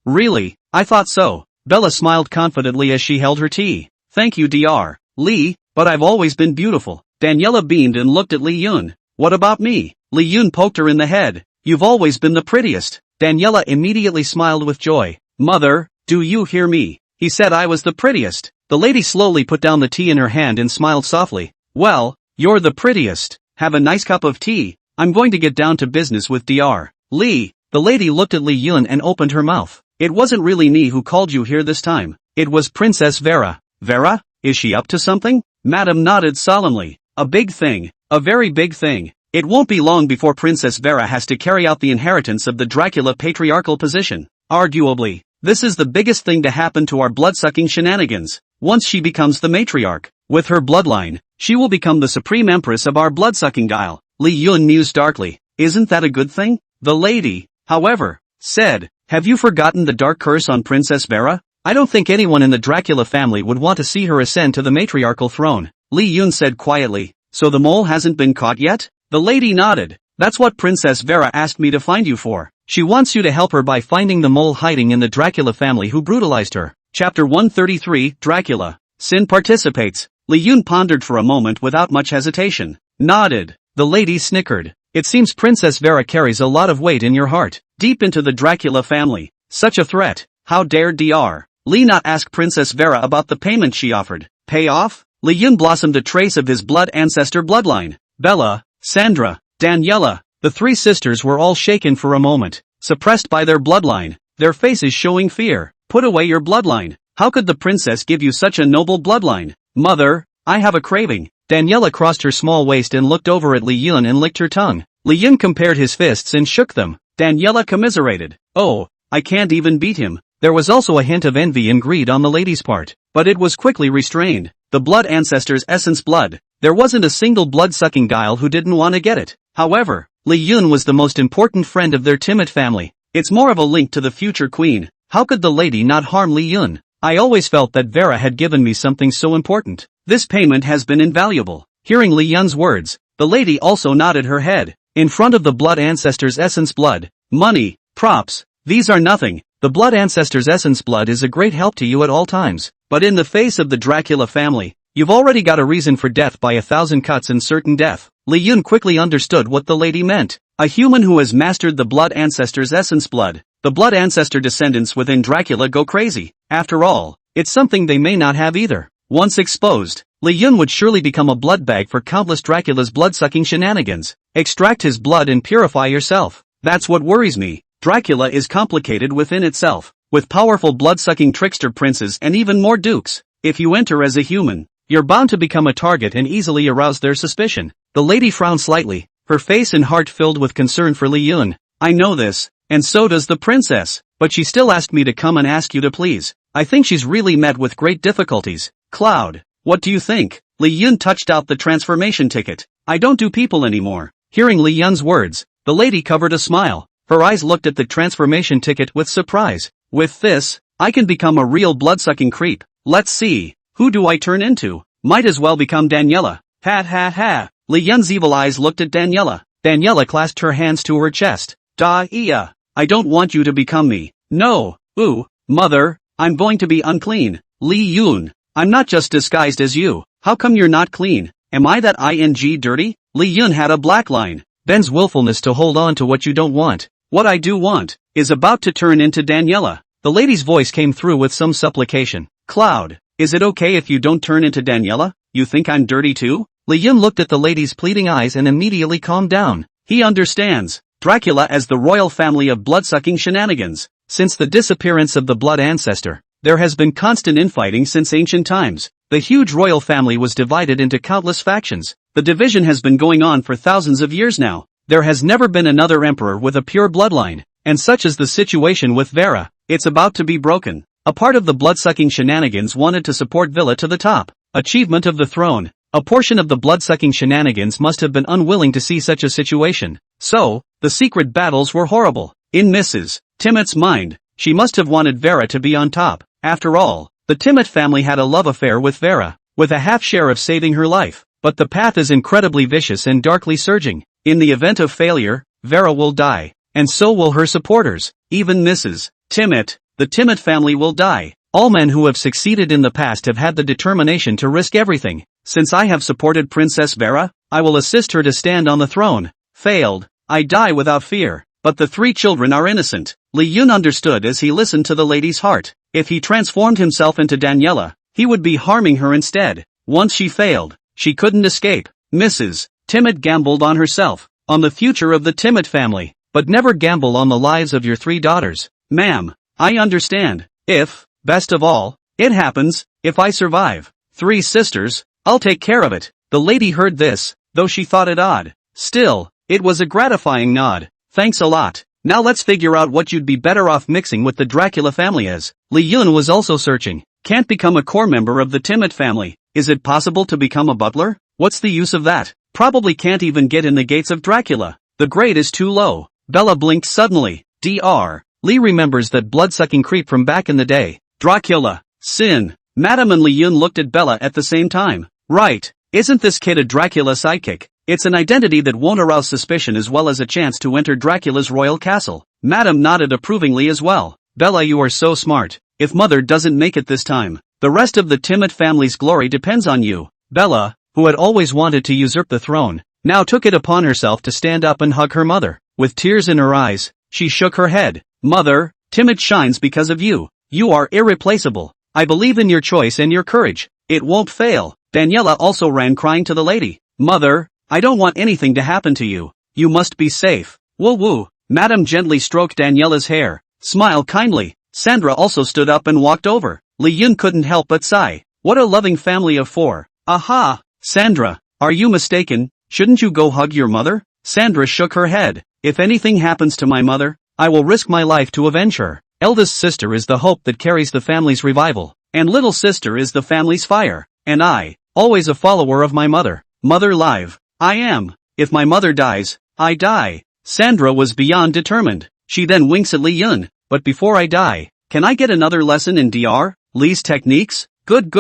Really? I thought so. Bella smiled confidently as she held her tea. Thank you Dr. Lee, but I've always been beautiful. Daniela beamed and looked at Li Yun. What about me? Li Yun poked her in the head. You've always been the prettiest. Daniela immediately smiled with joy. Mother, do you hear me? He said I was the prettiest. The lady slowly put down the tea in her hand and smiled softly. Well, you're the prettiest. Have a nice cup of tea. I'm going to get down to business with Dr. Lee. The lady looked at Li Yun and opened her mouth. It wasn't really me who called you here this time. It was Princess Vera. Vera? Is she up to something? Madam nodded solemnly. A big thing. A very big thing. It won't be long before Princess Vera has to carry out the inheritance of the Dracula patriarchal position. Arguably, this is the biggest thing to happen to our blood-sucking shenanigans. Once she becomes the matriarch, with her bloodline, she will become the supreme empress of our blood-sucking dial. Li Yun mused darkly. Isn't that a good thing? The lady, however, said, have you forgotten the dark curse on Princess Vera? I don't think anyone in the Dracula family would want to see her ascend to the matriarchal throne. Li Yun said quietly. So the mole hasn't been caught yet? The lady nodded. That's what Princess Vera asked me to find you for. She wants you to help her by finding the mole hiding in the Dracula family who brutalized her. Chapter 133, Dracula. Sin participates. Li Yun pondered for a moment without much hesitation. Nodded. The lady snickered. It seems Princess Vera carries a lot of weight in your heart. Deep into the Dracula family. Such a threat. How dare Dr. Lee not ask Princess Vera about the payment she offered? Pay off? Li Yun blossomed a trace of his blood ancestor bloodline. Bella, Sandra, Daniela, the 3 sisters were all shaken for a moment, suppressed by their bloodline, their faces showing fear. Put away your bloodline. How could the princess give you such a noble bloodline? Mother, I have a craving. Daniela crossed her small waist and looked over at Li Yun and licked her tongue. Li Yun compared his fists and shook them. Daniela commiserated. Oh, I can't even beat him. There was also a hint of envy and greed on the lady's part, but it was quickly restrained. The blood ancestor's essence blood. There wasn't a single blood-sucking dial who didn't want to get it. However, Li Yun was the most important friend of their timid family. It's more of a link to the future queen. How could the lady not harm Li Yun? I always felt that Vera had given me something so important. This payment has been invaluable. Hearing Li Yun's words, the lady also nodded her head. In front of the blood ancestor's essence blood, money, props, these are nothing. The blood ancestor's essence blood is a great help to you at all times. But in the face of the Dracula family, you've already got a reason for death by 1,000 cuts and certain death. Li Yun quickly understood what the lady meant. A human who has mastered the blood ancestor's essence blood. The blood ancestor descendants within Dracula go crazy. After all, it's something they may not have either. Once exposed, Li Yun would surely become a blood bag for countless Dracula's blood-sucking shenanigans. Extract his blood and purify yourself. That's what worries me. Dracula is complicated within itself, with powerful blood-sucking trickster princes and even more dukes. If you enter as a human, you're bound to become a target and easily arouse their suspicion. The lady frowned slightly, her face and heart filled with concern for Li Yun. I know this, and so does the princess, but she still asked me to come and ask you to please. I think she's really met with great difficulties. Cloud, what do you think? Li Yun touched out the transformation ticket. I don't do people anymore. Hearing Li Yun's words, the lady covered a smile. Her eyes looked at the transformation ticket with surprise. With this, I can become a real blood-sucking creep. Let's see, who do I turn into? Might as well become Daniela. Ha ha ha. Li Yun's evil eyes looked at Daniela. Daniela clasped her hands to her chest. Da-iya. I don't want you to become me. No. Ooh, mother, I'm going to be unclean. Li Yun, I'm not just disguised as you. How come you're not clean? Am I that ing dirty? Li Yun had a black line. Ben's willfulness to hold on to what you don't want. What I do want, is about to turn into Daniela. The lady's voice came through with some supplication. Cloud, is it okay if you don't turn into Daniela? You think I'm dirty too? Li Yun looked at the lady's pleading eyes and immediately calmed down. He understands. Dracula as the royal family of blood-sucking shenanigans. Since the disappearance of the blood ancestor, there has been constant infighting since ancient times. The huge royal family was divided into countless factions. The division has been going on for thousands of years now. There has never been another emperor with a pure bloodline, And such is the situation with Vera. It's about to be broken. A part of the blood-sucking shenanigans wanted to support Villa to the top. Achievement of the throne. A portion of the blood-sucking shenanigans must have been unwilling to see such a situation. So, the secret battles were horrible. In Mrs. Timot's mind, she must have wanted Vera to be on top. After all, the Timot family had a love affair with Vera, with a half share of saving her life. But the path is incredibly vicious and darkly surging. In the event of failure, Vera will die. And so will her supporters. Even Mrs. Timot, the Timot family will die. All men who have succeeded in the past have had the determination to risk everything. Since I have supported Princess Vera, I will assist her to stand on the throne. Failed. I die without fear. But the 3 children are innocent. Li Yun understood as he listened to the lady's heart. If he transformed himself into Daniela, he would be harming her instead. Once she failed, she couldn't escape. Mrs. Timot gambled on herself, on the future of the Timot family. But never gamble on the lives of your 3 daughters. Ma'am, I understand. If, best of all, it happens, if I survive 3 sisters, I'll take care of it. The lady heard this, though she thought it odd. Still, it was a gratifying nod. Thanks a lot. Now let's figure out what you'd be better off mixing with the Dracula family as. Li Yun was also searching. Can't become a core member of the Timot family. Is it possible to become a butler? What's the use of that? Probably can't even get in the gates of Dracula. The grade is too low. Bella blinked suddenly. Dr. Lee remembers that blood-sucking creep from back in the day. Dracula. Sin. Madame and Li Yun looked at Bella at the same time. Right. Isn't this kid a Dracula sidekick? It's an identity that won't arouse suspicion as well as a chance to enter Dracula's royal castle. Madame nodded approvingly as well. Bella, you are so smart. If mother doesn't make it this time, the rest of the Timot family's glory depends on you. Bella, who had always wanted to usurp the throne, now took it upon herself to stand up and hug her mother. With tears in her eyes, she shook her head. Mother, Timot shines because of you. You are irreplaceable. I believe in your choice and your courage. It won't fail. Daniela also ran crying to the lady. Mother, I don't want anything to happen to you. You must be safe. Woo woo. Madame gently stroked Daniela's hair. Smile kindly. Sandra also stood up and walked over. Li Yun couldn't help but sigh. What a loving family of 4. Aha! Sandra, are you mistaken? Shouldn't you go hug your mother? Sandra shook her head. If anything happens to my mother, I will risk my life to avenge her. Eldest sister is the hope that carries the family's revival, and little sister is the family's fire. And I, always a follower of my mother. Mother live. I am. If my mother dies, I die. Sandra was beyond determined. She then winks at Li Yun. But before I die, can I get another lesson in Dr. Lee's techniques? Good.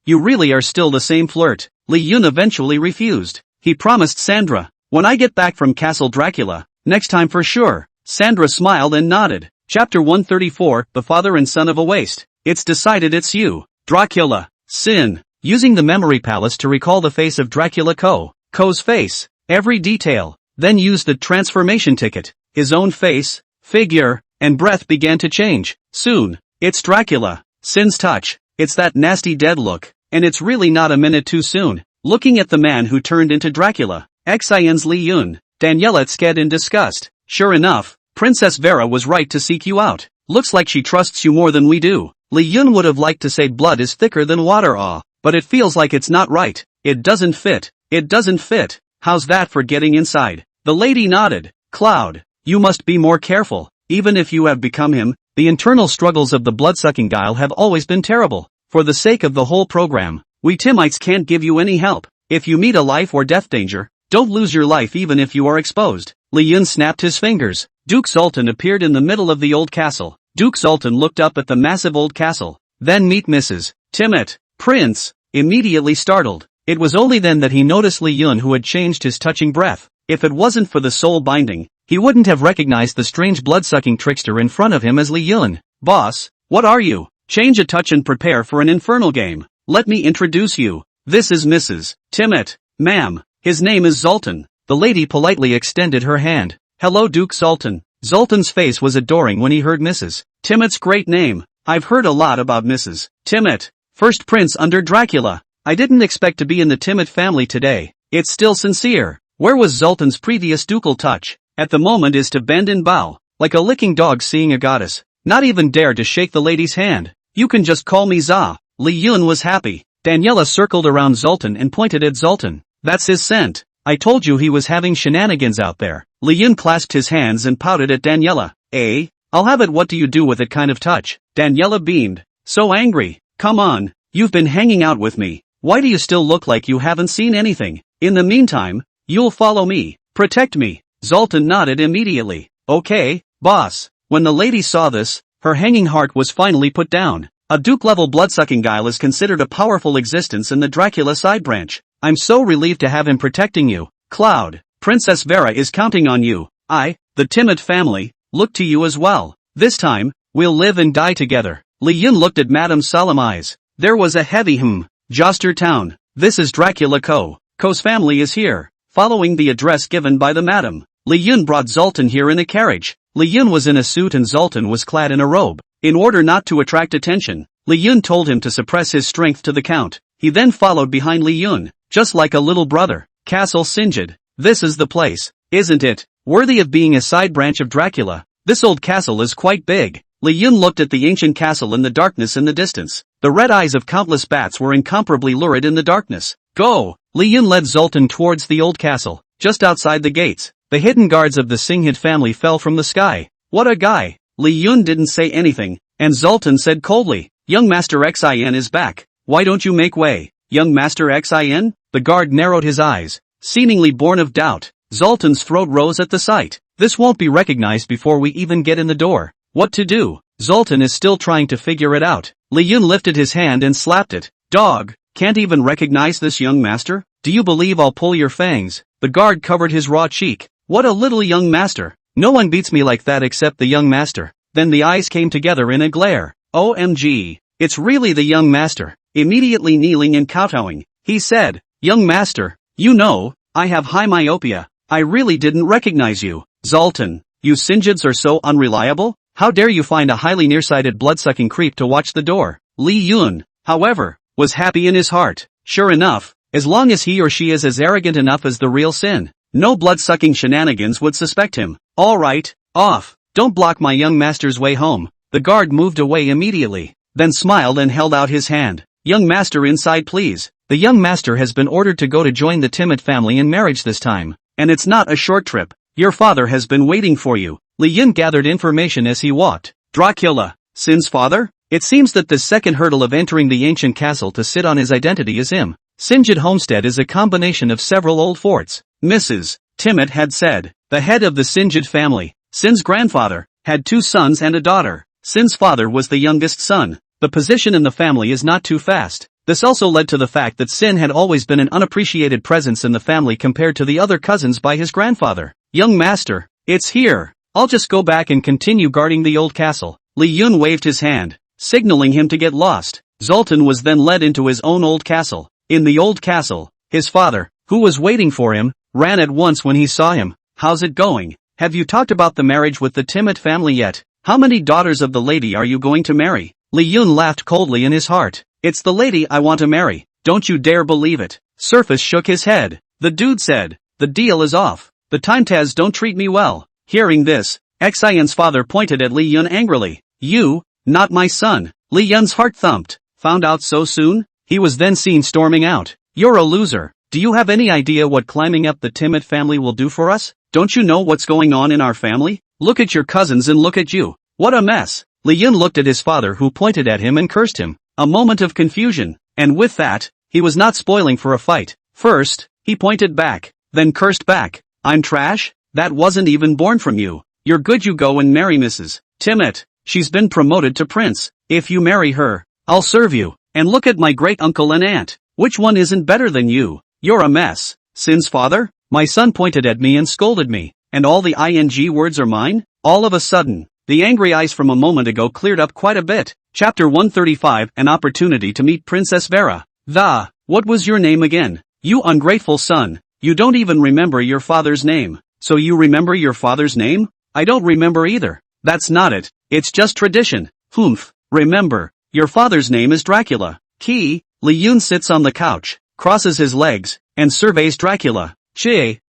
You really are still the same flirt. Li Yun eventually refused. He promised Sandra, when I get back from Castle Dracula, next time for sure. Sandra smiled and nodded. Chapter 134, The Father and Son of a Waste. It's decided it's you, Dracula. Sin. Using the memory palace to recall the face of Dracula Co's face. Every detail. Then use the transformation ticket. His own face, figure, and breath began to change. Soon, it's Dracula. Sin's touch. It's that nasty dead look. And it's really not a minute too soon. Looking at the man who turned into Dracula. Xian's Li Yun. Daniela sked in disgust. Sure enough, Princess Vera was right to seek you out. Looks like she trusts you more than we do. Li Yun would have liked to say blood is thicker than water but it feels like it's not right. It doesn't fit. How's that for getting inside? The lady nodded. Cloud, you must be more careful. Even if you have become him, the internal struggles of the blood-sucking guile have always been terrible. For the sake of the whole program, we Timites can't give you any help. If you meet a life or death danger, don't lose your life even if you are exposed. Li Yun snapped his fingers. Duke Sultan appeared in the middle of the old castle. Duke Sultan looked up at the massive old castle. Then meet Mrs. Timot. Prince, immediately startled. It was only then that he noticed Li Yun, who had changed his touching breath. If it wasn't for the soul binding, he wouldn't have recognized the strange blood-sucking trickster in front of him as Li Yun. Boss, what are you? Change a touch and prepare for an infernal game. Let me introduce you. This is Mrs. Timot. Ma'am, his name is Zoltan. The lady politely extended her hand. Hello Duke Zoltan. Zoltan's face was adoring when he heard Mrs. Timot's great name. I've heard a lot about Mrs. Timot. First prince under Dracula. I didn't expect to be in the Timot family today. It's still sincere. Where was Zoltan's previous ducal touch? At the moment is to bend and bow, like a licking dog seeing a goddess. Not even dare to shake the lady's hand. You can just call me Za. Li Yun was happy. Daniela circled around Zoltan and pointed at Zoltan. That's his scent. I told you he was having shenanigans out there. Li Yun clasped his hands and pouted at Daniela. Eh? I'll have it, what do you do with it kind of touch. Daniela beamed. So angry. Come on, you've been hanging out with me. Why do you still look like you haven't seen anything? In the meantime, you'll follow me. Protect me. Zoltan nodded immediately. Okay, boss. When the lady saw this, her hanging heart was finally put down. A Duke-level blood-sucking guile is considered a powerful existence in the Dracula side branch. I'm so relieved to have him protecting you. Cloud, Princess Vera is counting on you. The timid family, look to you as well. This time, we'll live and die together. Li Yun looked at Madame solemn eyes. There was a heavy Joster Town. This is Dracula Co. Co's family is here. Following the address given by the madam, Li Yun brought Zoltan here in a carriage. Li Yun was in a suit and Zoltan was clad in a robe. In order not to attract attention, Li Yun told him to suppress his strength to the count. He then followed behind Li Yun, just like a little brother. Castle Sinjid. This is the place, isn't it? Worthy of being a side branch of Dracula. This old castle is quite big. Li Yun looked at the ancient castle in the darkness in the distance. The red eyes of countless bats were incomparably lurid in the darkness. Go! Li Yun led Zoltan towards the old castle. Just outside the gates, the hidden guards of the Singhid family fell from the sky. What a guy! Li Yun didn't say anything, and Zoltan said coldly, Young Master Xin is back. Why don't you make way? Young Master Xin? The guard narrowed his eyes, seemingly born of doubt. Zoltan's throat rose at the sight. This won't be recognized before we even get in the door. What to do? Zoltan is still trying to figure it out. Li Yun lifted his hand and slapped it. Dog, can't even recognize this young master? Do you believe I'll pull your fangs? The guard covered his raw cheek. What a little young master. No one beats me like that except the young master. Then the eyes came together in a glare. OMG. It's really the young master. Immediately kneeling and kowtowing, he said, Young master, you know, I have high myopia. I really didn't recognize you. Zoltan, you Sinjids are so unreliable? How dare you find a highly nearsighted blood-sucking creep to watch the door? Li Yun, however, was happy in his heart. Sure enough, as long as he or she is as arrogant enough as the real Sin, no blood-sucking shenanigans would suspect him. All right, off. Don't block my young master's way home. The guard moved away immediately, then smiled and held out his hand. Young master, inside please. The young master has been ordered to go to join the Timid family in marriage this time. And it's not a short trip. Your father has been waiting for you. Li Yun gathered information as he walked. Dracula, Sin's father? It seems that the second hurdle of entering the ancient castle to sit on his identity is him. Sinjid Homestead is a combination of several old forts. Mrs. Timid had said, the head of the Sinjid family, Sin's grandfather, had 2 sons and a daughter. Sin's father was the youngest son. The position in the family is not too fast. This also led to the fact that Sin had always been an unappreciated presence in the family compared to the other cousins by his grandfather. Young master, it's here. I'll just go back and continue guarding the old castle. Li Yun waved his hand, signaling him to get lost. Zoltan was then led into his own old castle. In the old castle, his father, who was waiting for him, ran at once when he saw him. How's it going? Have you talked about the marriage with the Timid family yet? How many daughters of the lady are you going to marry? Li Yun laughed coldly in his heart. It's the lady I want to marry. Don't you dare believe it. Surface shook his head. The dude said, the deal is off. The Timetads don't treat me well. Hearing this, Xian's father pointed at Li Yun angrily. You, not my son. Li Yun's heart thumped. Found out so soon? He was then seen storming out. You're a loser. Do you have any idea what climbing up the Timid family will do for us? Don't you know what's going on in our family? Look at your cousins and look at you. What a mess. Li Yun looked at his father who pointed at him and cursed him. A moment of confusion. And with that, he was not spoiling for a fight. First, he pointed back, then cursed back. I'm trash? That wasn't even born from you. You're good, you go and marry Mrs. Timid. She's been promoted to prince. If you marry her, I'll serve you. And look at my great uncle and aunt. Which one isn't better than you? You're a mess. Sin's father? My son pointed at me and scolded me. And all the ing words are mine? All of a sudden, the angry eyes from a moment ago cleared up quite a bit. Chapter 135, An Opportunity to Meet Princess Vera. What was your name again? You ungrateful son. You don't even remember your father's name. So you remember your father's name? I don't remember either. That's not it. It's just tradition. Humph. Remember, your father's name is Dracula. Li Yun sits on the couch, crosses his legs, and surveys Dracula.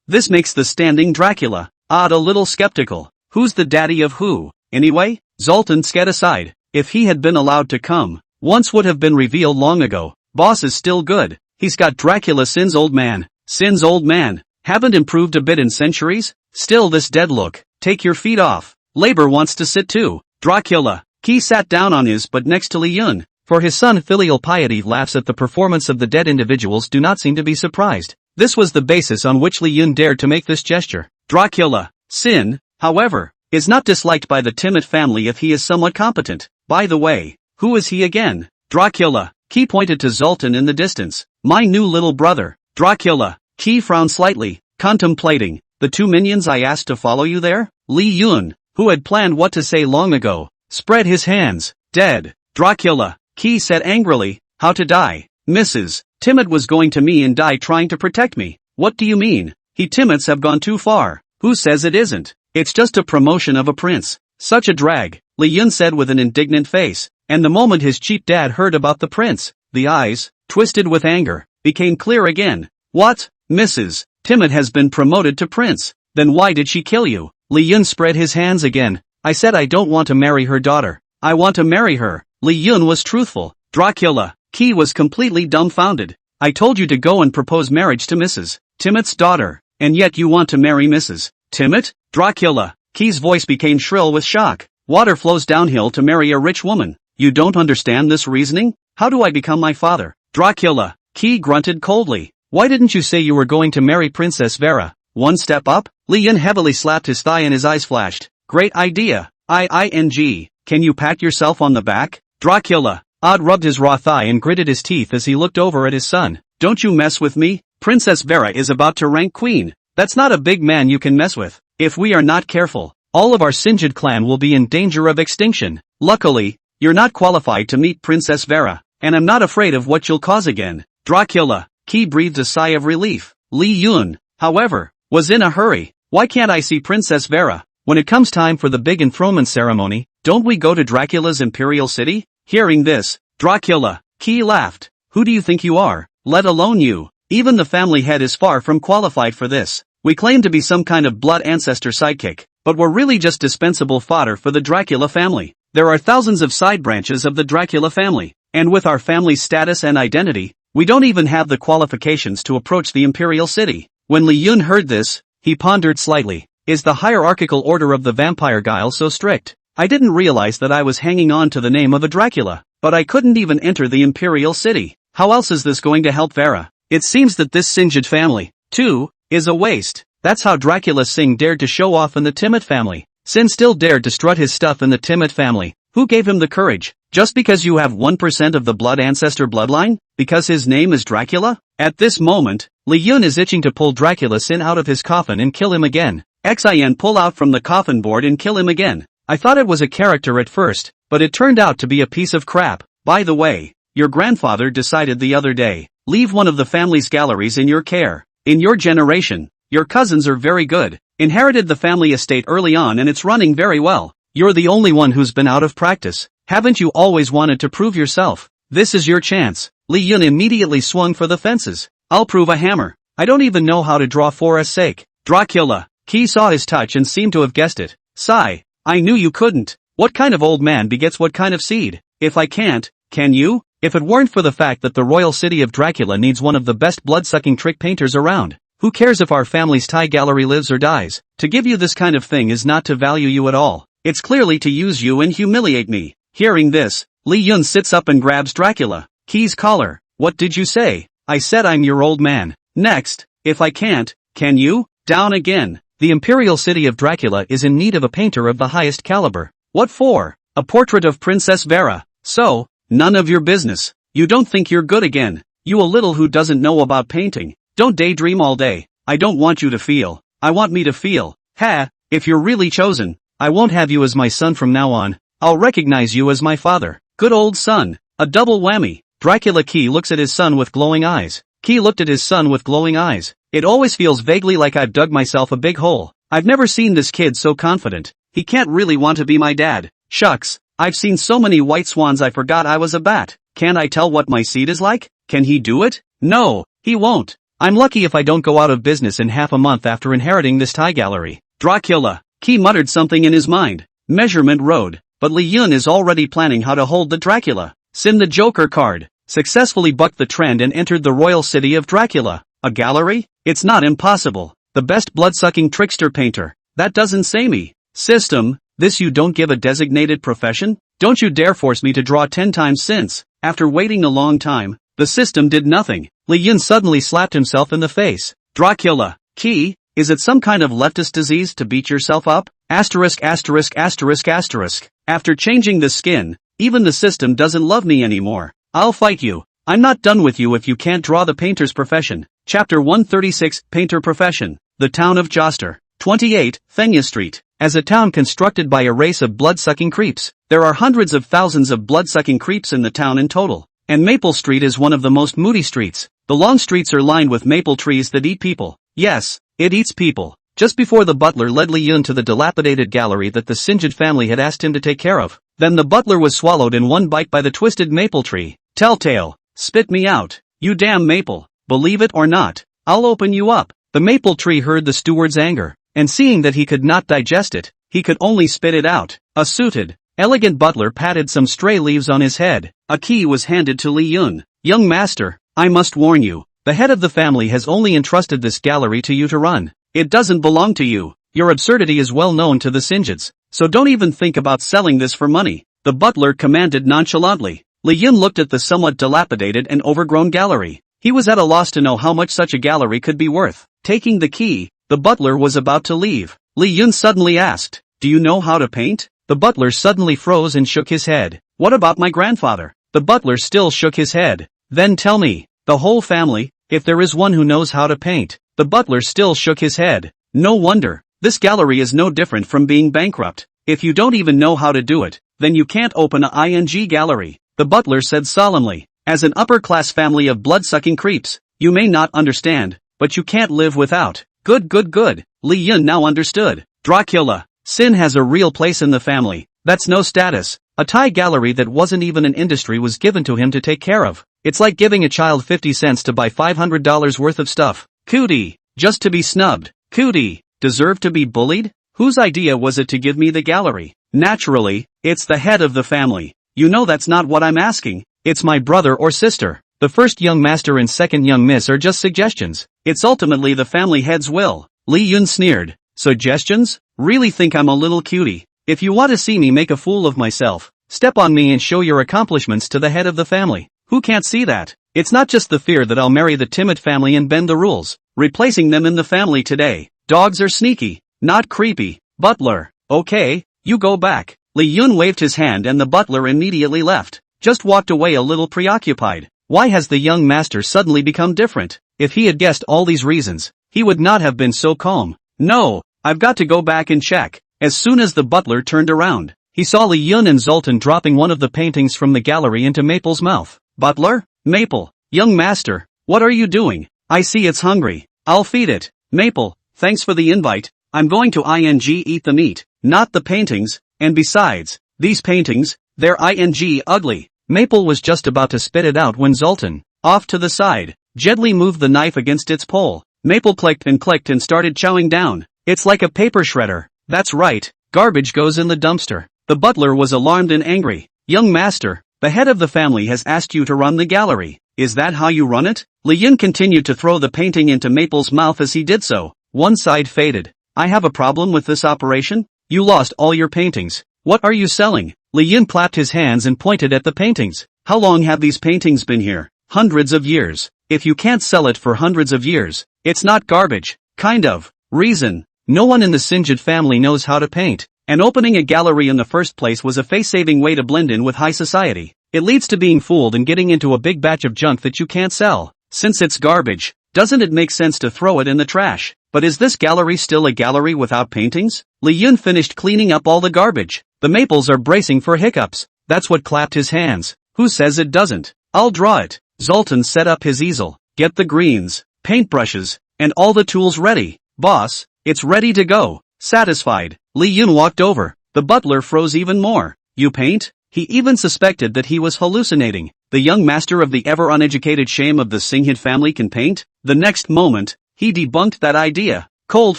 This makes the standing Dracula. Odd, a little skeptical. Who's the daddy of who? Anyway, Zoltan sked aside. If he had been allowed to come, once would have been revealed long ago. Boss is still good. He's got Dracula, Sin's old man. Sin's old man. Haven't improved a bit in centuries? Still this dead look. Take your feet off. Labor wants to sit too. Dracula. Key sat down on his butt next to Li Yun. For his son filial piety laughs at the performance of the dead individuals do not seem to be surprised. This was the basis on which Li Yun dared to make this gesture. Dracula. Sin, however, is not disliked by the Timid family if he is somewhat competent. By the way, who is he again? Dracula. Key pointed to Zoltan in the distance. My new little brother. Dracula. Key frowned slightly, contemplating. The two minions I asked to follow you there? Li Yun, who had planned what to say long ago, spread his hands. Dead. Dracula. Key said angrily. How to die? Mrs. Timid was going to me and die trying to protect me. What do you mean? He Timids have gone too far. Who says it isn't? It's just a promotion of a prince. Such a drag, Li Yun said with an indignant face. And the moment his cheap dad heard about the prince, the eyes, twisted with anger, became clear again. What? Mrs. Timid has been promoted to prince. Then why did she kill you? Li Yun spread his hands again. I said I don't want to marry her daughter. I want to marry her. Li Yun was truthful. Dracula. Key was completely dumbfounded. I told you to go and propose marriage to Mrs. Timid's daughter, and yet you want to marry Mrs. Timid? Dracula. Key's voice became shrill with shock. Water flows downhill to marry a rich woman. You don't understand this reasoning? How do I become my father? Dracula. Key grunted coldly. Why didn't you say you were going to marry Princess Vera? One step up? Li Yun heavily slapped his thigh and his eyes flashed. Great idea. IING. Can you pat yourself on the back? Dracula. Odd rubbed his raw thigh and gritted his teeth as he looked over at his son. Don't you mess with me? Princess Vera is about to rank queen. That's not a big man you can mess with. If we are not careful, all of our Sinjid clan will be in danger of extinction. Luckily, you're not qualified to meet Princess Vera, and I'm not afraid of what you'll cause again. Dracula. Key breathed a sigh of relief. Li Yun, however, was in a hurry. Why can't I see Princess Vera? When it comes time for the big enthronement ceremony, don't we go to Dracula's imperial city? Hearing this, Dracula. Key laughed. Who do you think you are? Let alone you. Even the family head is far from qualified for this. We claim to be some kind of blood ancestor sidekick, but we're really just dispensable fodder for the Dracula family. There are thousands of side branches of the Dracula family, and with our family's status and identity, we don't even have the qualifications to approach the imperial city. When Li Yun heard this, he pondered slightly. Is the hierarchical order of the vampire guild so strict? I didn't realize that I was hanging on to the name of a Dracula, but I couldn't even enter the imperial city. How else is this going to help Vera? It seems that this Sinjid family, too, is a waste. That's how Dracula Singh dared to show off in the Timid family. Sin still dared to strut his stuff in the Timid family. Who gave him the courage? Just because you have 1% of the blood ancestor bloodline? Because his name is Dracula? At this moment, Li Yun is itching to pull Dracula Sin out of his coffin and kill him again. Xin pull out from the coffin board and kill him again. I thought it was a character at first, but it turned out to be a piece of crap. By the way, your grandfather decided the other day, leave one of the family's galleries in your care. In your generation, your cousins are very good. Inherited the family estate early on and it's running very well. You're the only one who's been out of practice. Haven't you always wanted to prove yourself? This is your chance. Li Yun immediately swung for the fences. I'll prove a hammer. I don't even know how to draw for a sake. Dracula. Key saw his touch and seemed to have guessed it. Sigh. I knew you couldn't. What kind of old man begets what kind of seed? If I can't, can you? If it weren't for the fact that the royal city of Dracula needs one of the best blood-sucking trick painters around, who cares if our family's Thai gallery lives or dies? To give you this kind of thing is not to value you at all. It's clearly to use you and humiliate me. Hearing this, Li Yun sits up and grabs Dracula. Key's collar. What did you say? I said I'm your old man. Next, if I can't, can you? Down again. The imperial city of Dracula is in need of a painter of the highest caliber. What for? A portrait of Princess Vera. So, none of your business. You don't think you're good again. You a little who doesn't know about painting. Don't daydream all day. I don't want you to feel. I want me to feel. Ha, if you're really chosen, I won't have you as my son from now on. I'll recognize you as my father. Good old son. A double whammy. Dracula Key looks at his son with glowing eyes. Key looked at his son with glowing eyes. It always feels vaguely like I've dug myself a big hole. I've never seen this kid so confident. He can't really want to be my dad. Shucks. I've seen so many white swans I forgot I was a bat. Can't I tell what my seed is like? Can he do it? No, he won't. I'm lucky if I don't go out of business in half a month after inheriting this Thai gallery. Dracula. Key muttered something in his mind. Measurement road. But Li Yun is already planning how to hold the Dracula Sin the Joker card. Successfully bucked the trend and entered the royal city of Dracula. A gallery? It's not impossible. The best blood-sucking trickster painter. That doesn't say me. System, This you don't give a designated profession? Don't you dare force me to draw 10 times since, after waiting a long time, the system did nothing. Li Yun suddenly slapped himself in the face. Dracula. Key? Is it some kind of leftist disease to beat yourself up? Asterisk asterisk asterisk asterisk. After changing the skin, even the system doesn't love me anymore. I'll fight you. I'm not done with you if you can't draw the painter's profession. Chapter 136, Painter Profession. The Town of Joster. 28, Fenya Street. As a town constructed by a race of blood-sucking creeps, there are hundreds of thousands of blood-sucking creeps in the town in total. And Maple Street is one of the most moody streets. The long streets are lined with maple trees that eat people. Yes, it eats people. Just before the butler led Li Yun to the dilapidated gallery that the Sinjid family had asked him to take care of. Then the butler was swallowed in one bite by the twisted maple tree. Telltale. Spit me out. You damn maple. Believe it or not, I'll open you up. The maple tree heard the steward's anger, and seeing that he could not digest it, he could only spit it out. A suited, elegant butler patted some stray leaves on his head. A key was handed to Li Yun. Young master, I must warn you, the head of the family has only entrusted this gallery to you to run. It doesn't belong to you. Your absurdity is well known to the Sinjids, so don't even think about selling this for money, the butler commanded nonchalantly. Li Yun looked at the somewhat dilapidated and overgrown gallery. He was at a loss to know how much such a gallery could be worth. Taking the key, the butler was about to leave. Li Yun suddenly asked, "Do you know how to paint?" The butler suddenly froze and shook his head. "What about my grandfather?" The butler still shook his head. "Then tell me, the whole family, if there is one who knows how to paint." The butler still shook his head. "No wonder. This gallery is no different from being bankrupt. If you don't even know how to do it, then you can't open a ing gallery," the butler said solemnly. "As an upper-class family of blood-sucking creeps, you may not understand, but you can't live without." Good. Li Yun now understood. Dracula. Sin has a real place in the family. That's no status. A Thai gallery that wasn't even an industry was given to him to take care of. It's like giving a child 50 cents to buy $500 worth of stuff. Cootie. Just to be snubbed. Cootie. Deserve to be bullied? Whose idea was it to give me the gallery? Naturally, it's the head of the family. You know that's not what I'm asking. It's my brother or sister. The first young master and second young miss are just suggestions. It's ultimately the family head's will. Li Yun sneered. Suggestions? Really think I'm a little cutie? If you want to see me make a fool of myself, step on me and show your accomplishments to the head of the family. Who can't see that? It's not just the fear that I'll marry the timid family and bend the rules, replacing them in the family today. Dogs are sneaky, not creepy. Butler. Okay, you go back. Li Yun waved his hand and the butler immediately left. Just walked away a little preoccupied. Why has the young master suddenly become different? If he had guessed all these reasons, he would not have been so calm. No, I've got to go back and check. As soon as the butler turned around, he saw Li Yun and Zoltan dropping one of the paintings from the gallery into Maple's mouth. Butler? Maple. Young master, what are you doing? I see it's hungry. I'll feed it. Maple, thanks for the invite. I'm going to eat the meat, not the paintings, and besides, these paintings, they're ugly. Maple was just about to spit it out when Zoltan, off to the side, gently moved the knife against its pole. Maple clicked and started chowing down. It's like a paper shredder. That's right, garbage goes in the dumpster. The butler was alarmed and angry. Young master, the head of the family has asked you to run the gallery. Is that how you run it? Li Yun continued to throw the painting into Maple's mouth as he did so. One side faded. I have a problem with this operation? You lost all your paintings. What are you selling? Li Yun clapped his hands and pointed at the paintings. How long have these paintings been here? Hundreds of years. If you can't sell it for hundreds of years, it's not garbage. Kind of. Reason. No one in the Sinjid family knows how to paint. And opening a gallery in the first place was a face-saving way to blend in with high society. It leads to being fooled and getting into a big batch of junk that you can't sell. Since it's garbage, doesn't it make sense to throw it in the trash? But is this gallery still a gallery without paintings? Li Yun finished cleaning up all the garbage. The Maples are bracing for hiccups. That's what clapped his hands. Who says it doesn't? I'll draw it. Zoltan set up his easel. Get the greens, paintbrushes, and all the tools ready. Boss, it's ready to go. Satisfied, Li Yun walked over. The butler froze even more. You paint? He even suspected that he was hallucinating. The young master of the ever-uneducated shame of the Singhid family can paint? The next moment, he debunked that idea. Cold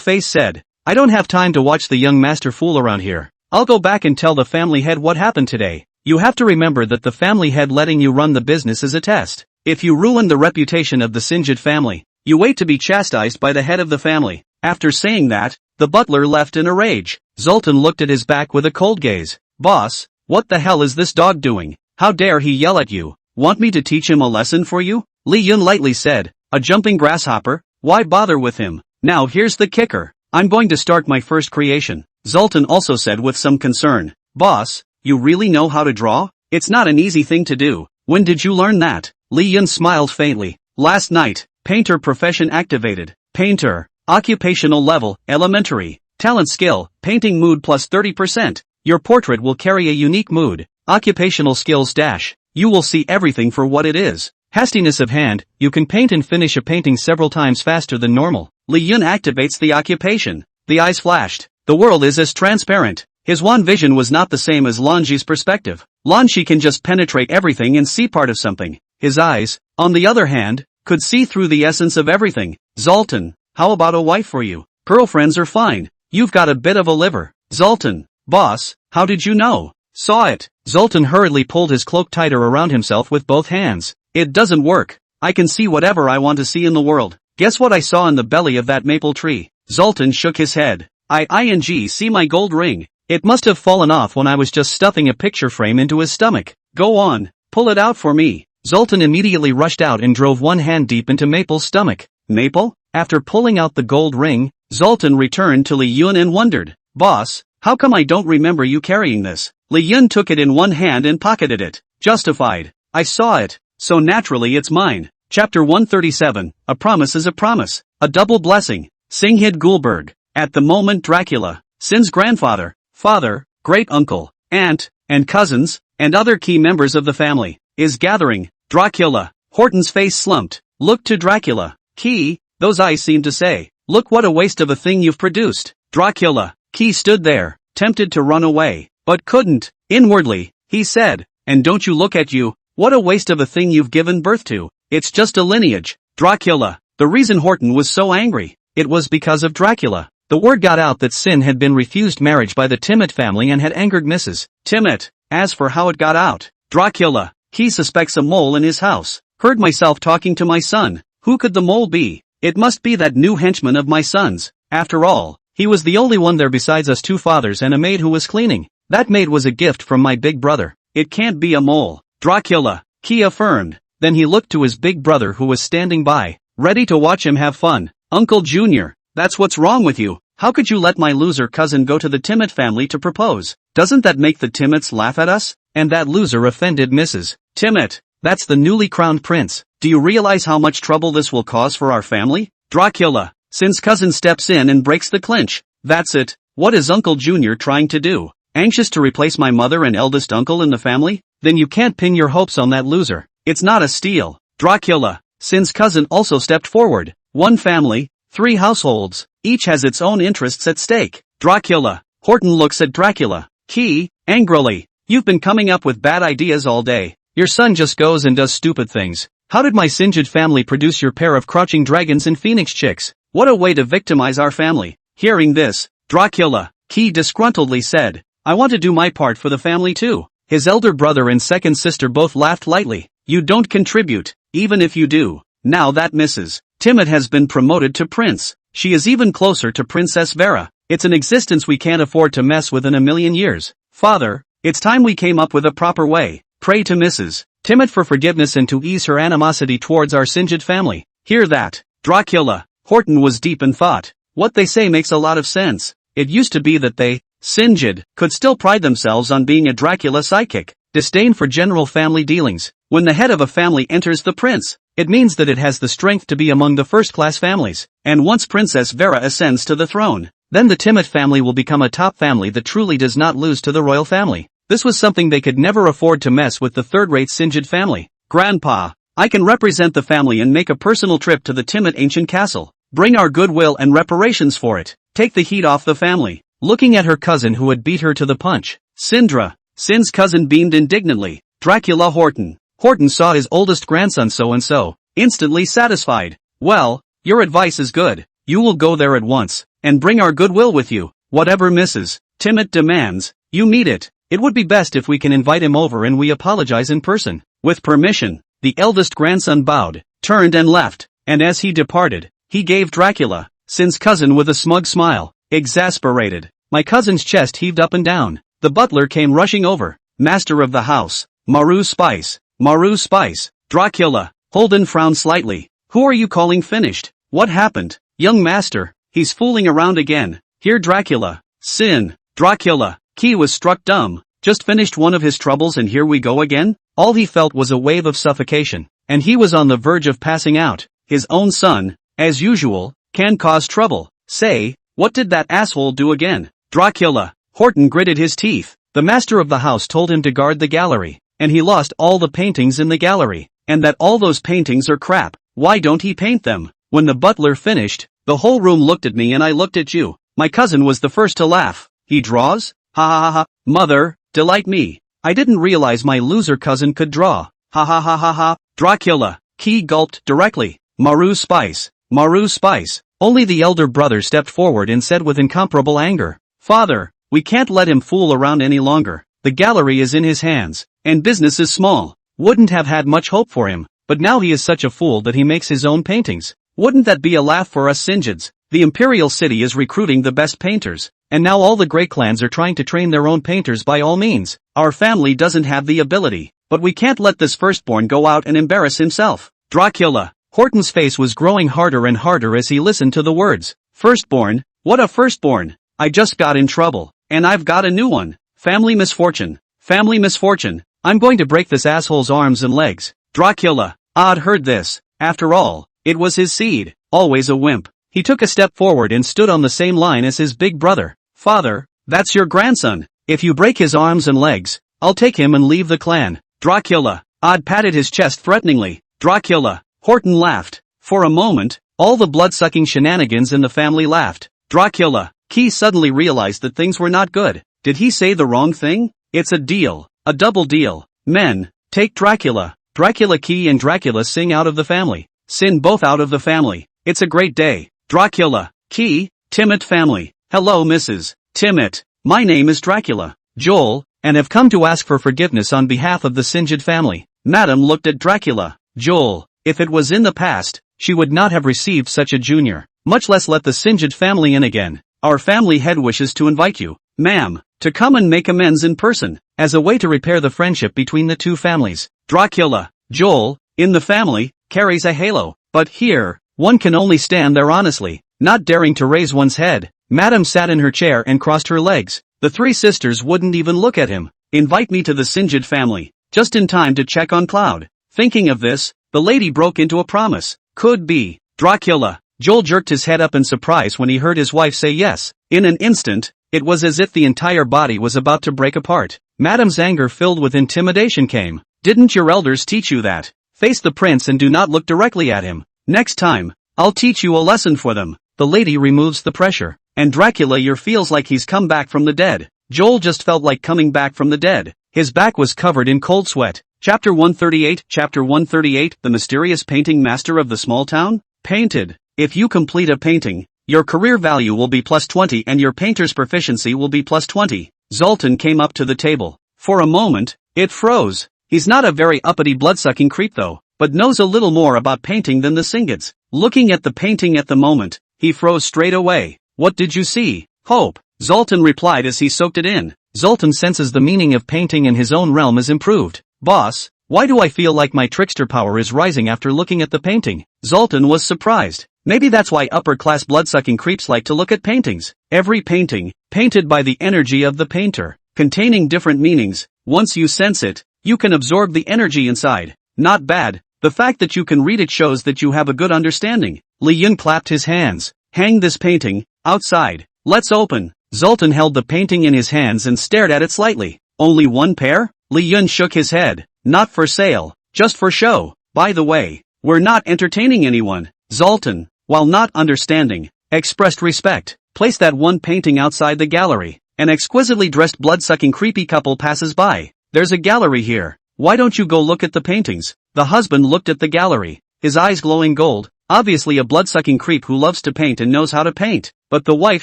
Face said, I don't have time to watch the young master fool around here. I'll go back and tell the family head what happened today. You have to remember that the family head letting you run the business is a test. If you ruin the reputation of the Sinjid family, you wait to be chastised by the head of the family. After saying that, The butler left in a rage. Zoltan looked at his back with a cold gaze. Boss, what the hell is this dog doing? How dare he yell at you? Want me to teach him a lesson for you? Li Yun lightly said. A jumping grasshopper? Why bother with him? Now here's the kicker. I'm going to start my first creation. Zoltan also said with some concern. Boss, you really know how to draw? It's not an easy thing to do. When did you learn that? Li Yun smiled faintly. Last night. Painter profession activated. Painter. Occupational level, elementary. Talent skill, painting mood plus 30%. Your portrait will carry a unique mood. Occupational skills dash. You will see everything for what it is. Hastiness of hand, you can paint and finish a painting several times faster than normal. Li Yun activates the occupation. The eyes flashed. The world is as transparent. His Wan vision was not the same as Lanji's perspective. Lanji can just penetrate everything and see part of something. His eyes, on the other hand, could see through the essence of everything. Zoltan, how about a wife for you? Girlfriends are fine. You've got a bit of a liver. Zoltan, boss, how did you know? Saw it. Zoltan hurriedly pulled his cloak tighter around himself with both hands. It doesn't work. I can see whatever I want to see in the world. Guess what I saw in the belly of that maple tree? Zoltan shook his head. See my gold ring. It must have fallen off when I was just stuffing a picture frame into his stomach. Go on, pull it out for me. Zoltan immediately rushed out and drove one hand deep into Maple's stomach. Maple? After pulling out the gold ring, Zoltan returned to Li Yun and wondered, Boss, how come I don't remember you carrying this? Li Yun took it in one hand and pocketed it. Justified. I saw it, so naturally it's mine. Chapter 137, A Promise is a Promise. A Double Blessing. Singhid Gulberg. At the moment Dracula, Sin's grandfather, father, great-uncle, aunt, and cousins, and other key members of the family, is gathering. Dracula. Horton's face slumped. Look to Dracula. Key, those eyes seem to say, look what a waste of a thing you've produced. Dracula. Key stood there, tempted to run away, but couldn't. Inwardly, he said, and don't you look at you, what a waste of a thing you've given birth to. It's just a lineage. Dracula. The reason Horton was so angry, it was because of Dracula. The word got out that Sin had been refused marriage by the Timmet family and had angered Mrs. Timmet. As for how it got out, Dracula. He suspects a mole in his house. Heard myself talking to my son. Who could the mole be? It must be that new henchman of my son's. After all, he was the only one there besides us two fathers and a maid who was cleaning. That maid was a gift from my big brother. It can't be a mole. Dracula. He affirmed. Then he looked to his big brother who was standing by, ready to watch him have fun. Uncle Junior. That's what's wrong with you. How could you let my loser cousin go to the Timmet family to propose? Doesn't that make the Timmets laugh at us? And that loser offended Mrs. Timmet. That's the newly crowned prince. Do you realize how much trouble this will cause for our family? Dracula. Sin's cousin steps in and breaks the clinch. That's it. What is Uncle Junior trying to do? Anxious to replace my mother and eldest uncle in the family? Then you can't pin your hopes on that loser. It's not a steal. Dracula. Sin's cousin also stepped forward. One family, 3 households, each has its own interests at stake. Dracula. Horton looks at Dracula. Key, angrily. You've been coming up with bad ideas all day. Your son just goes and does stupid things. How did my Sinjid family produce your pair of crouching dragons and phoenix chicks? What a way to victimize our family. Hearing this, Dracula, Key disgruntledly said, I want to do my part for the family too. His elder brother and second sister both laughed lightly. You don't contribute, even if you do. Now that Mrs. Timmet has been promoted to prince. She is even closer to Princess Vera. It's an existence we can't afford to mess with in a million years. Father, it's time we came up with a proper way. Pray to Mrs. Timmet for forgiveness and to ease her animosity towards our Sinjid family. Hear that? Dracula. Horton was deep in thought. What they say makes a lot of sense. It used to be that they, Sinjid, could still pride themselves on being a Dracula sidekick. Disdain for general family dealings. When the head of a family enters the prince, it means that it has the strength to be among the first-class families. And once Princess Vera ascends to the throne, then the Timmet family will become a top family that truly does not lose to the royal family. This was something they could never afford to mess with the third-rate Sinjid family. Grandpa, I can represent the family and make a personal trip to the Timmet ancient castle. Bring our goodwill and reparations for it. Take the heat off the family. Looking at her cousin who had beat her to the punch, Sindra, Sin's cousin beamed indignantly. Dracula Horton. Horton saw his oldest grandson so-and-so, instantly satisfied. Well, your advice is good. You will go there at once, and bring our goodwill with you. Whatever Mrs. Timmet demands, you meet it. It would be best if we can invite him over and we apologize in person. With permission, the eldest grandson bowed, turned and left, and as he departed, he gave Dracula, Sin's cousin with a smug smile. Exasperated, my cousin's chest heaved up and down. The butler came rushing over. Master of the house, Maru Spice, Maru Spice, Dracula. Holden frowned slightly. Who are you calling finished? What happened? Young master, he's fooling around again. Here Dracula. Sin. Dracula. Key was struck dumb. Just finished one of his troubles and here we go again? All he felt was a wave of suffocation, and he was on the verge of passing out. His own son, as usual, can cause trouble. Say, what did that asshole do again? Dracula. Horton gritted his teeth. The master of the house told him to guard the gallery, and he lost all the paintings in the gallery, and that all those paintings are crap. Why don't he paint them? When the butler finished, the whole room looked at me and I looked at you. My cousin was the first to laugh. He draws? Ha ha ha ha. Mother, delight me. I didn't realize my loser cousin could draw. Ha ha ha ha ha. Dracula. Key gulped directly. Maru Spice. Maru Spice. Only the elder brother stepped forward and said with incomparable anger, Father, we can't let him fool around any longer. The gallery is in his hands, and business is small. Wouldn't have had much hope for him, but now he is such a fool that he makes his own paintings. Wouldn't that be a laugh for us Sinjids? The Imperial City is recruiting the best painters, and now all the Grey clans are trying to train their own painters by all means. Our family doesn't have the ability, but we can't let this firstborn go out and embarrass himself. Dracula. Horton's face was growing harder and harder as he listened to the words. Firstborn? What a firstborn? I just got in trouble, and I've got a new one. Family misfortune. Family misfortune. I'm going to break this asshole's arms and legs. Dracula. I'd heard this. After all, it was his seed. Always a wimp. He took a step forward and stood on the same line as his big brother. Father, that's your grandson. If you break his arms and legs, I'll take him and leave the clan. Dracula. I'd patted his chest threateningly. Dracula. Horton laughed. For a moment, all the blood-sucking shenanigans in the family laughed. Dracula. Key suddenly realized that things were not good. Did he say the wrong thing? It's a deal. A double deal. Men, take Dracula. Dracula Key and Dracula sing out of the family. Sin both out of the family. It's a great day. Dracula. Key, Timmet family. Hello Mrs. Timmet. My name is Dracula. Joel, and have come to ask for forgiveness on behalf of the Sinjid family. Madam looked at Dracula. Joel. If it was in the past, she would not have received such a junior, much less let the Sinjid family in again. Our family head wishes to invite you, ma'am, to come and make amends in person, as a way to repair the friendship between the two families. Dracula. Joel, in the family, carries a halo, but here, one can only stand there honestly, not daring to raise one's head. Madam sat in her chair and crossed her legs. The three sisters wouldn't even look at him. Invite me to the Sinjid family, just in time to check on Cloud. Thinking of this, the lady broke into a promise. Could be. Dracula. Joel jerked his head up in surprise when he heard his wife say yes. In an instant, it was as if the entire body was about to break apart. Madam's anger filled with intimidation came. Didn't your elders teach you that? Face the prince and do not look directly at him. Next time, I'll teach you a lesson for them. The lady removes the pressure. And Dracula your feels like he's come back from the dead. Joel just felt like coming back from the dead. His back was covered in cold sweat. Chapter 138. Chapter 138. The mysterious painting master of the small town? Painted. If you complete a painting, your career value will be plus 20 and your painter's proficiency will be plus 20. Zoltan came up to the table. For a moment, it froze. He's not a very uppity bloodsucking creep though, but knows a little more about painting than the Singids. Looking at the painting at the moment, he froze straight away. What did you see? Hope. Zoltan replied as he soaked it in. Zoltan senses the meaning of painting in his own realm is improved. Boss, why do I feel like my trickster power is rising after looking at the painting? Zoltan was surprised. Maybe that's why upper-class bloodsucking creeps like to look at paintings. Every painting, painted by the energy of the painter, containing different meanings. Once you sense it, you can absorb the energy inside. Not bad. The fact that you can read it shows that you have a good understanding. Li Yun clapped his hands. Hang this painting, outside. Let's open. Zoltan held the painting in his hands and stared at it slightly. Only one pair? Li Yun shook his head. Not for sale, just for show. By the way, we're not entertaining anyone. Zoltan, while not understanding, expressed respect. Place that one painting outside the gallery. An exquisitely dressed blood-sucking creepy couple passes by. There's a gallery here. Why don't you go look at the paintings? The husband looked at the gallery, his eyes glowing gold. Obviously a blood-sucking creep who loves to paint and knows how to paint. But the wife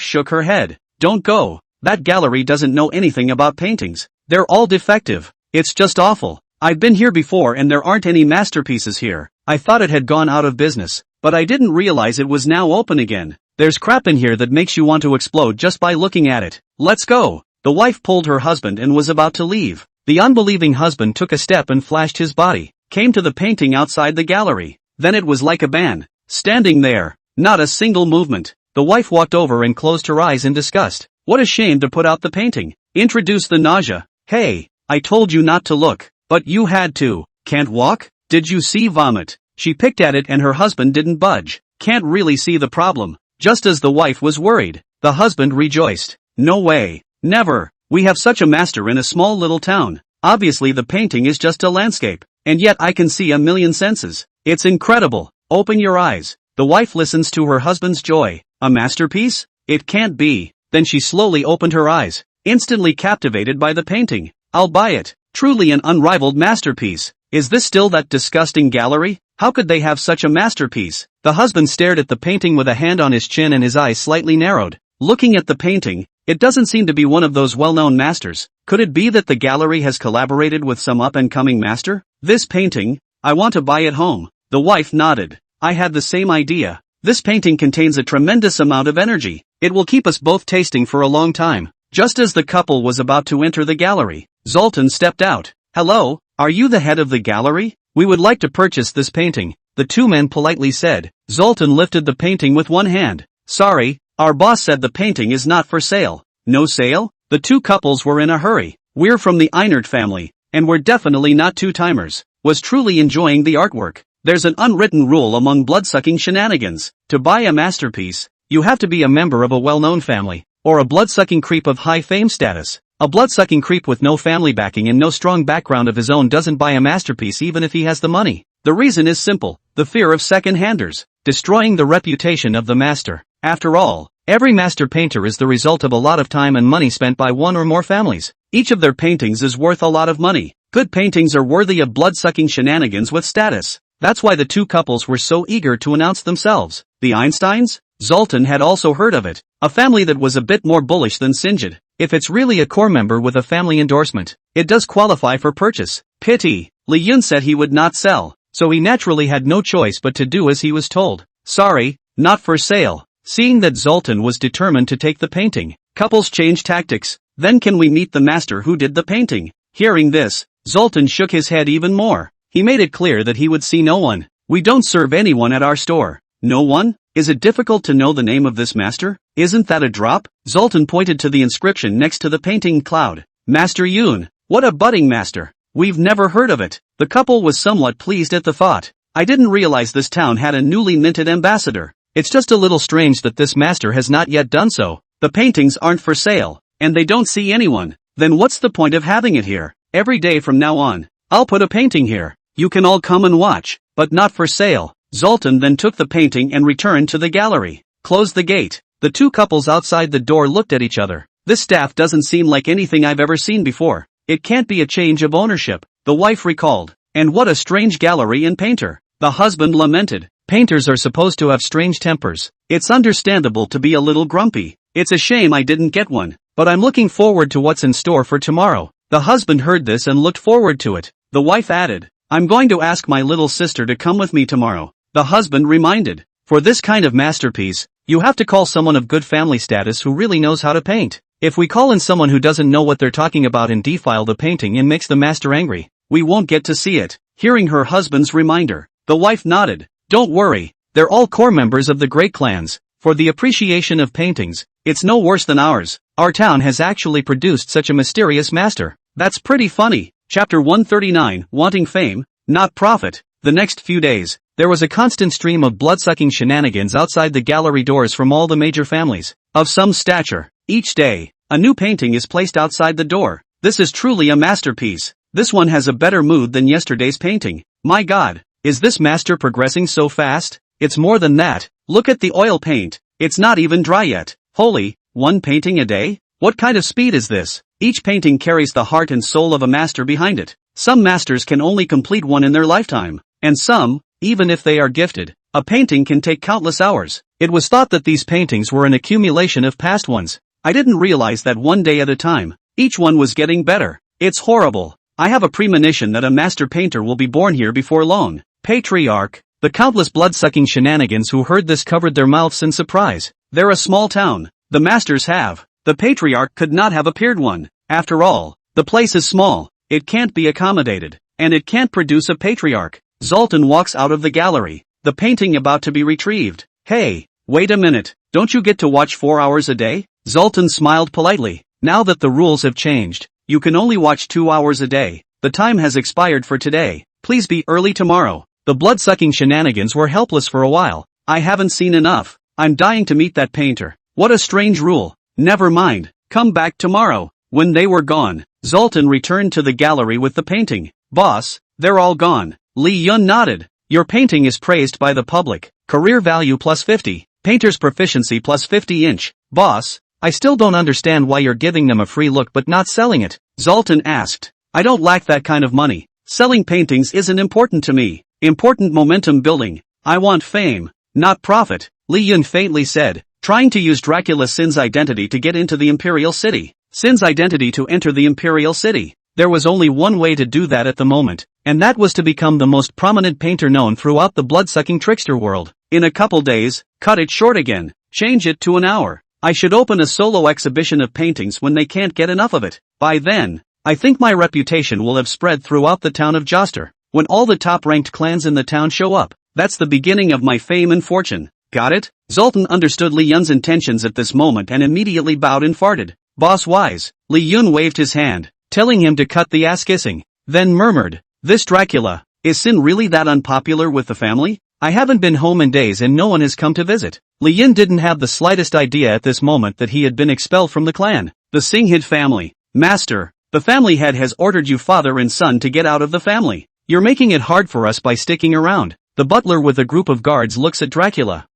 shook her head. Don't go. That gallery doesn't know anything about paintings. They're all defective. It's just awful. I've been here before and there aren't any masterpieces here. I thought it had gone out of business, but I didn't realize it was now open again. There's crap in here that makes you want to explode just by looking at it. Let's go. The wife pulled her husband and was about to leave. The unbelieving husband took a step and flashed his body, came to the painting outside the gallery. Then it was like a band. Standing there, not a single movement. The wife walked over and closed her eyes in disgust. What a shame to put out the painting. Introduced the nausea. Hey, I told you not to look, but you had to. Can't walk? Did you see vomit? She picked at it and her husband didn't budge. Can't really see the problem. Just as the wife was worried, the husband rejoiced. No way. Never. We have such a master in a small little town. Obviously the painting is just a landscape, and yet I can see a million senses. It's incredible. Open your eyes. The wife listens to her husband's joy. A masterpiece? It can't be. Then she slowly opened her eyes, instantly captivated by the painting. I'll buy it. Truly an unrivaled masterpiece. Is this still that disgusting gallery? How could they have such a masterpiece? The husband stared at the painting with a hand on his chin and his eyes slightly narrowed. Looking at the painting, it doesn't seem to be one of those well-known masters. Could it be that the gallery has collaborated with some up-and-coming master? This painting, I want to buy it home. The wife nodded. I had the same idea. This painting contains a tremendous amount of energy. It will keep us both tasting for a long time. Just as the couple was about to enter the gallery, Zoltan stepped out. Hello, are you the head of the gallery? We would like to purchase this painting, the two men politely said. Zoltan lifted the painting with one hand. Sorry, our boss said the painting is not for sale. No sale? The two couples were in a hurry. We're from the Einert family, and we're definitely not two-timers. Was truly enjoying the artwork. There's an unwritten rule among blood-sucking shenanigans. To buy a masterpiece, you have to be a member of a well-known family, or a blood-sucking creep of high fame status. A blood-sucking creep with no family backing and no strong background of his own doesn't buy a masterpiece even if he has the money. The reason is simple, the fear of second-handers, destroying the reputation of the master. After all, every master painter is the result of a lot of time and money spent by one or more families. Each of their paintings is worth a lot of money. Good paintings are worthy of blood-sucking shenanigans with status. That's why the two couples were so eager to announce themselves. The Einsteins? Zoltan had also heard of it. A family that was a bit more bullish than Sinjid. If it's really a core member with a family endorsement, it does qualify for purchase. Pity. Li Yun said he would not sell, so he naturally had no choice but to do as he was told. Sorry, not for sale. Seeing that Zoltan was determined to take the painting, couples changed tactics. Then can we meet the master who did the painting? Hearing this, Zoltan shook his head even more. He made it clear that he would see no one. We don't serve anyone at our store. No one? Is it difficult to know the name of this master? Isn't that a drop? Zoltan pointed to the inscription next to the painting cloud. Master Yoon. What a budding master. We've never heard of it. The couple was somewhat pleased at the thought. I didn't realize this town had a newly minted ambassador. It's just a little strange that this master has not yet done so. The paintings aren't for sale, and they don't see anyone. Then what's the point of having it here? Every day from now on, I'll put a painting here. You can all come and watch, but not for sale. Zoltan then took the painting and returned to the gallery. Closed the gate. The two couples outside the door looked at each other. This staff doesn't seem like anything I've ever seen before. It can't be a change of ownership, the wife recalled. And what a strange gallery and painter. The husband lamented. Painters are supposed to have strange tempers. It's understandable to be a little grumpy. It's a shame I didn't get one, but I'm looking forward to what's in store for tomorrow. The husband heard this and looked forward to it. The wife added, I'm going to ask my little sister to come with me tomorrow. The husband reminded, for this kind of masterpiece, you have to call someone of good family status who really knows how to paint. If we call in someone who doesn't know what they're talking about and defile the painting and makes the master angry, we won't get to see it. Hearing her husband's reminder, the wife nodded. Don't worry, they're all core members of the great clans. For the appreciation of paintings, it's no worse than ours. Our town has actually produced such a mysterious master. That's pretty funny. Chapter 139, Wanting Fame, Not Profit. The next few days, there was a constant stream of blood-sucking shenanigans outside the gallery doors from all the major families, of some stature. Each day, a new painting is placed outside the door. This is truly a masterpiece. This one has a better mood than yesterday's painting. My God, is this master progressing so fast? It's more than that. Look at the oil paint. It's not even dry yet. Holy, one painting a day? What kind of speed is this? Each painting carries the heart and soul of a master behind it. Some masters can only complete one in their lifetime, and some, even if they are gifted, a painting can take countless hours. It was thought that these paintings were an accumulation of past ones. I didn't realize that one day at a time, each one was getting better. It's horrible. I have a premonition that a master painter will be born here before long. Patriarch, The countless blood-sucking shenanigans who heard this covered their mouths in surprise. They're a small town. The masters have. The patriarch could not have appeared one. After all, the place is small. It can't be accommodated. And it can't produce a patriarch. Zoltan walks out of the gallery. The painting about to be retrieved. Hey, wait a minute. Don't you get to watch 4 hours a day? Zoltan smiled politely. Now that the rules have changed, you can only watch 2 hours a day. The time has expired for today. Please be early tomorrow. The blood-sucking shenanigans were helpless for a while. I haven't seen enough. I'm dying to meet that painter. What a strange rule. Never mind. Come back tomorrow. When they were gone, Zoltan returned to the gallery with the painting. Boss, they're all gone. Li Yun nodded. Your painting is praised by the public. Career value plus 50. Painter's proficiency plus 50 inch. Boss, I still don't understand why you're giving them a free look but not selling it. Zoltan asked. I don't lack that kind of money. Selling paintings isn't important to me. Important momentum building. I want fame, not profit, Li Yun faintly said, trying to use Dracula Sin's identity to get into the Imperial City. Sin's identity to enter the Imperial City. There was only one way to do that at the moment, and that was to become the most prominent painter known throughout the blood-sucking trickster world. In a couple days, cut it short again, change it to an hour. I should open a solo exhibition of paintings when they can't get enough of it. By then, I think my reputation will have spread throughout the town of Joster. When all the top-ranked clans in the town show up, that's the beginning of my fame and fortune. Got it? Zoltan understood Li Yun's intentions at this moment and immediately bowed and farted. Boss wise, Li Yun waved his hand, telling him to cut the ass-kissing, then murmured, this Dracula, is Sin really that unpopular with the family? I haven't been home in days and no one has come to visit. Li Yun didn't have the slightest idea at this moment that he had been expelled from the clan. The Singhid family. Master, the family head has ordered you father and son to get out of the family. You're making it hard for us by sticking around. The butler with a group of guards looks at Dracula.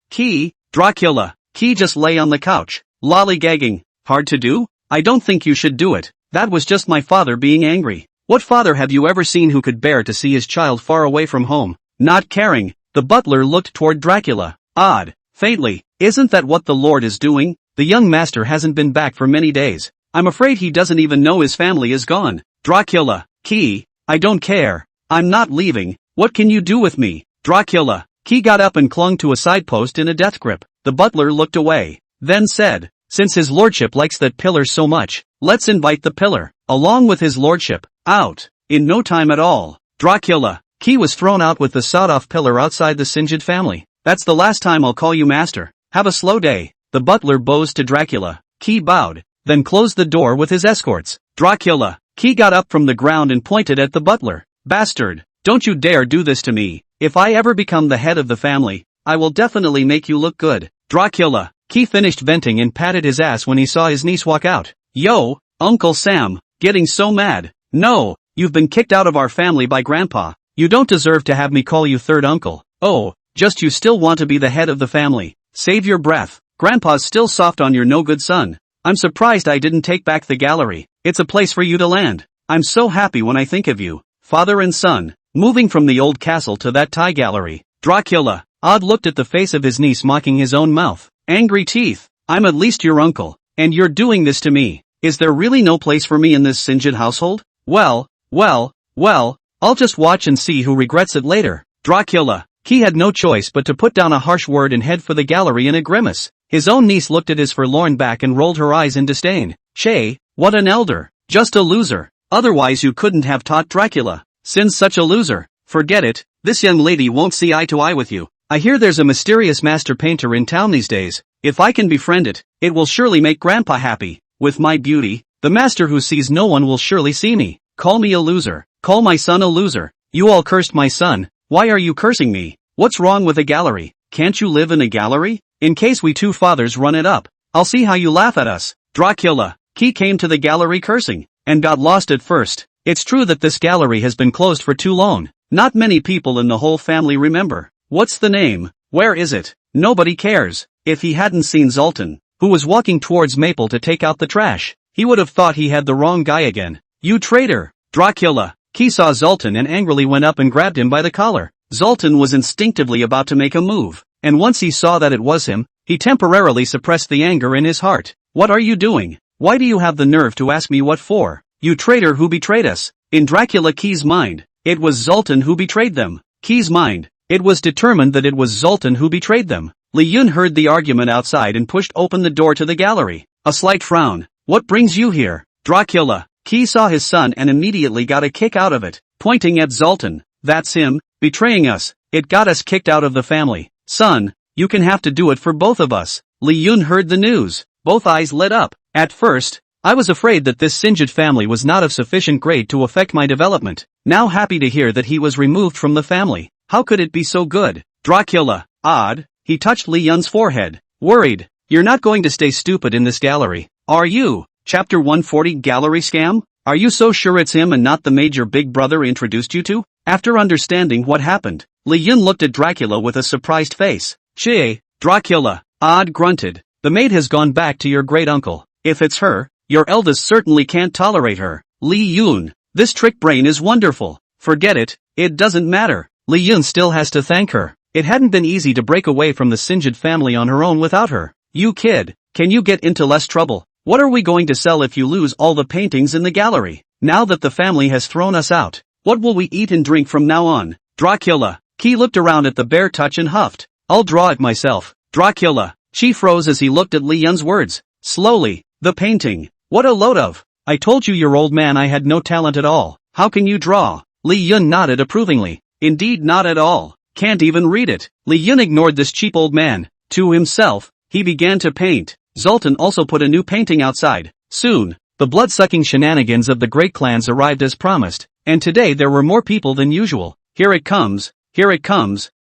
Dracula. Key just lay on the couch, lollygagging. Hard to do? I don't think you should do it. That was just my father being angry. What father have you ever seen who could bear to see his child far away from home, not caring? The butler looked toward Dracula. Odd. Faintly. Isn't that what the Lord is doing? The young master hasn't been back for many days. I'm afraid he doesn't even know his family is gone. Dracula. Key. I don't care. I'm not leaving. What can you do with me? Dracula. Key got up and clung to a side post in a death grip. The butler looked away, then said, since his lordship likes that pillar so much, let's invite the pillar, along with his lordship, out. In no time at all, Dracula. Key was thrown out with the sawed-off pillar outside the Singhid family. That's the last time I'll call you master. Have a slow day. The butler bows to Dracula. Key bowed, then closed the door with his escorts. Dracula. Key got up from the ground and pointed at the butler. Bastard, don't you dare do this to me. If I ever become the head of the family, I will definitely make you look good. Dracula. Key finished venting and patted his ass when he saw his niece walk out. Yo, Uncle Sam, getting so mad. No, you've been kicked out of our family by Grandpa. You don't deserve to have me call you third uncle. Oh, just you still want to be the head of the family. Save your breath. Grandpa's still soft on your no-good son. I'm surprised I didn't take back the gallery. It's a place for you to land. I'm so happy when I think of you, father and son, moving from the old castle to that Thai gallery. Dracula. Odd looked at the face of his niece mocking his own mouth. Angry teeth. I'm at least your uncle, and you're doing this to me. Is there really no place for me in this Singhid household? Well, I'll just watch and see who regrets it later. Dracula. He had no choice but to put down a harsh word and head for the gallery in a grimace. His own niece looked at his forlorn back and rolled her eyes in disdain. Shay, what an elder. Just a loser. Otherwise you couldn't have taught Dracula. Sin's such a loser. Forget it. This young lady won't see eye to eye with you. I hear there's a mysterious master painter in town these days. If I can befriend it, it will surely make Grandpa happy. With my beauty, the master who sees no one will surely see me. Call me a loser. Call my son a loser. You all cursed my son. Why are you cursing me? What's wrong with a gallery? Can't you live in a gallery? In case we two fathers run it up, I'll see how you laugh at us. Dracula. He came to the gallery cursing, and got lost at first. It's true that this gallery has been closed for too long. Not many people in the whole family remember. What's the name? Where is it? Nobody cares. If he hadn't seen Zoltan, who was walking towards Maple to take out the trash, he would have thought he had the wrong guy again. You traitor! Dracula. He saw Zoltan and angrily went up and grabbed him by the collar. Zoltan was instinctively about to make a move, and once he saw that it was him, he temporarily suppressed the anger in his heart. What are you doing? Why do you have the nerve to ask me what for? You traitor who betrayed us. In Dracula Key's mind, it was Zoltan who betrayed them. Key's mind, It was determined that it was Zoltan who betrayed them. Li Yun heard the argument outside and pushed open the door to the gallery. A slight frown. What brings you here? Dracula. Ki saw his son and immediately got a kick out of it, pointing at Zoltan. That's him, betraying us. It got us kicked out of the family. Son, you can have to do it for both of us. Li Yun heard the news. Both eyes lit up. At first, I was afraid that this Sinjid family was not of sufficient grade to affect my development. Now happy to hear that he was removed from the family. How could it be so good? Dracula. Odd. He touched Li Yun's forehead. Worried. You're not going to stay stupid in this gallery, are you? Chapter 140 Gallery Scam? Are you so sure it's him and not the maid your big brother introduced you to? After understanding what happened, Li Yun looked at Dracula with a surprised face. Chie, Dracula. Odd grunted. The maid has gone back to your great uncle. If it's her, your eldest certainly can't tolerate her. Li Yun. This trick brain is wonderful. Forget it, it doesn't matter. Li Yun still has to thank her. It hadn't been easy to break away from the Sinjid family on her own without her. You kid, can you get into less trouble? What are we going to sell if you lose all the paintings in the gallery? Now that the family has thrown us out, what will we eat and drink from now on? Dracula. Ki looked around at the bare touch and huffed. I'll draw it myself. Dracula. Chi froze as he looked at Li Yun's words. Slowly. The painting. What a load of. I told you your old man I had no talent at all. How can you draw? Li Yun nodded approvingly. Indeed not at all. Can't even read it. Li Yun ignored this cheap old man. To himself, he began to paint. Zoltan also put a new painting outside. Soon, the blood-sucking shenanigans of the great clans arrived as promised, and today there were more people than usual. Here it comes,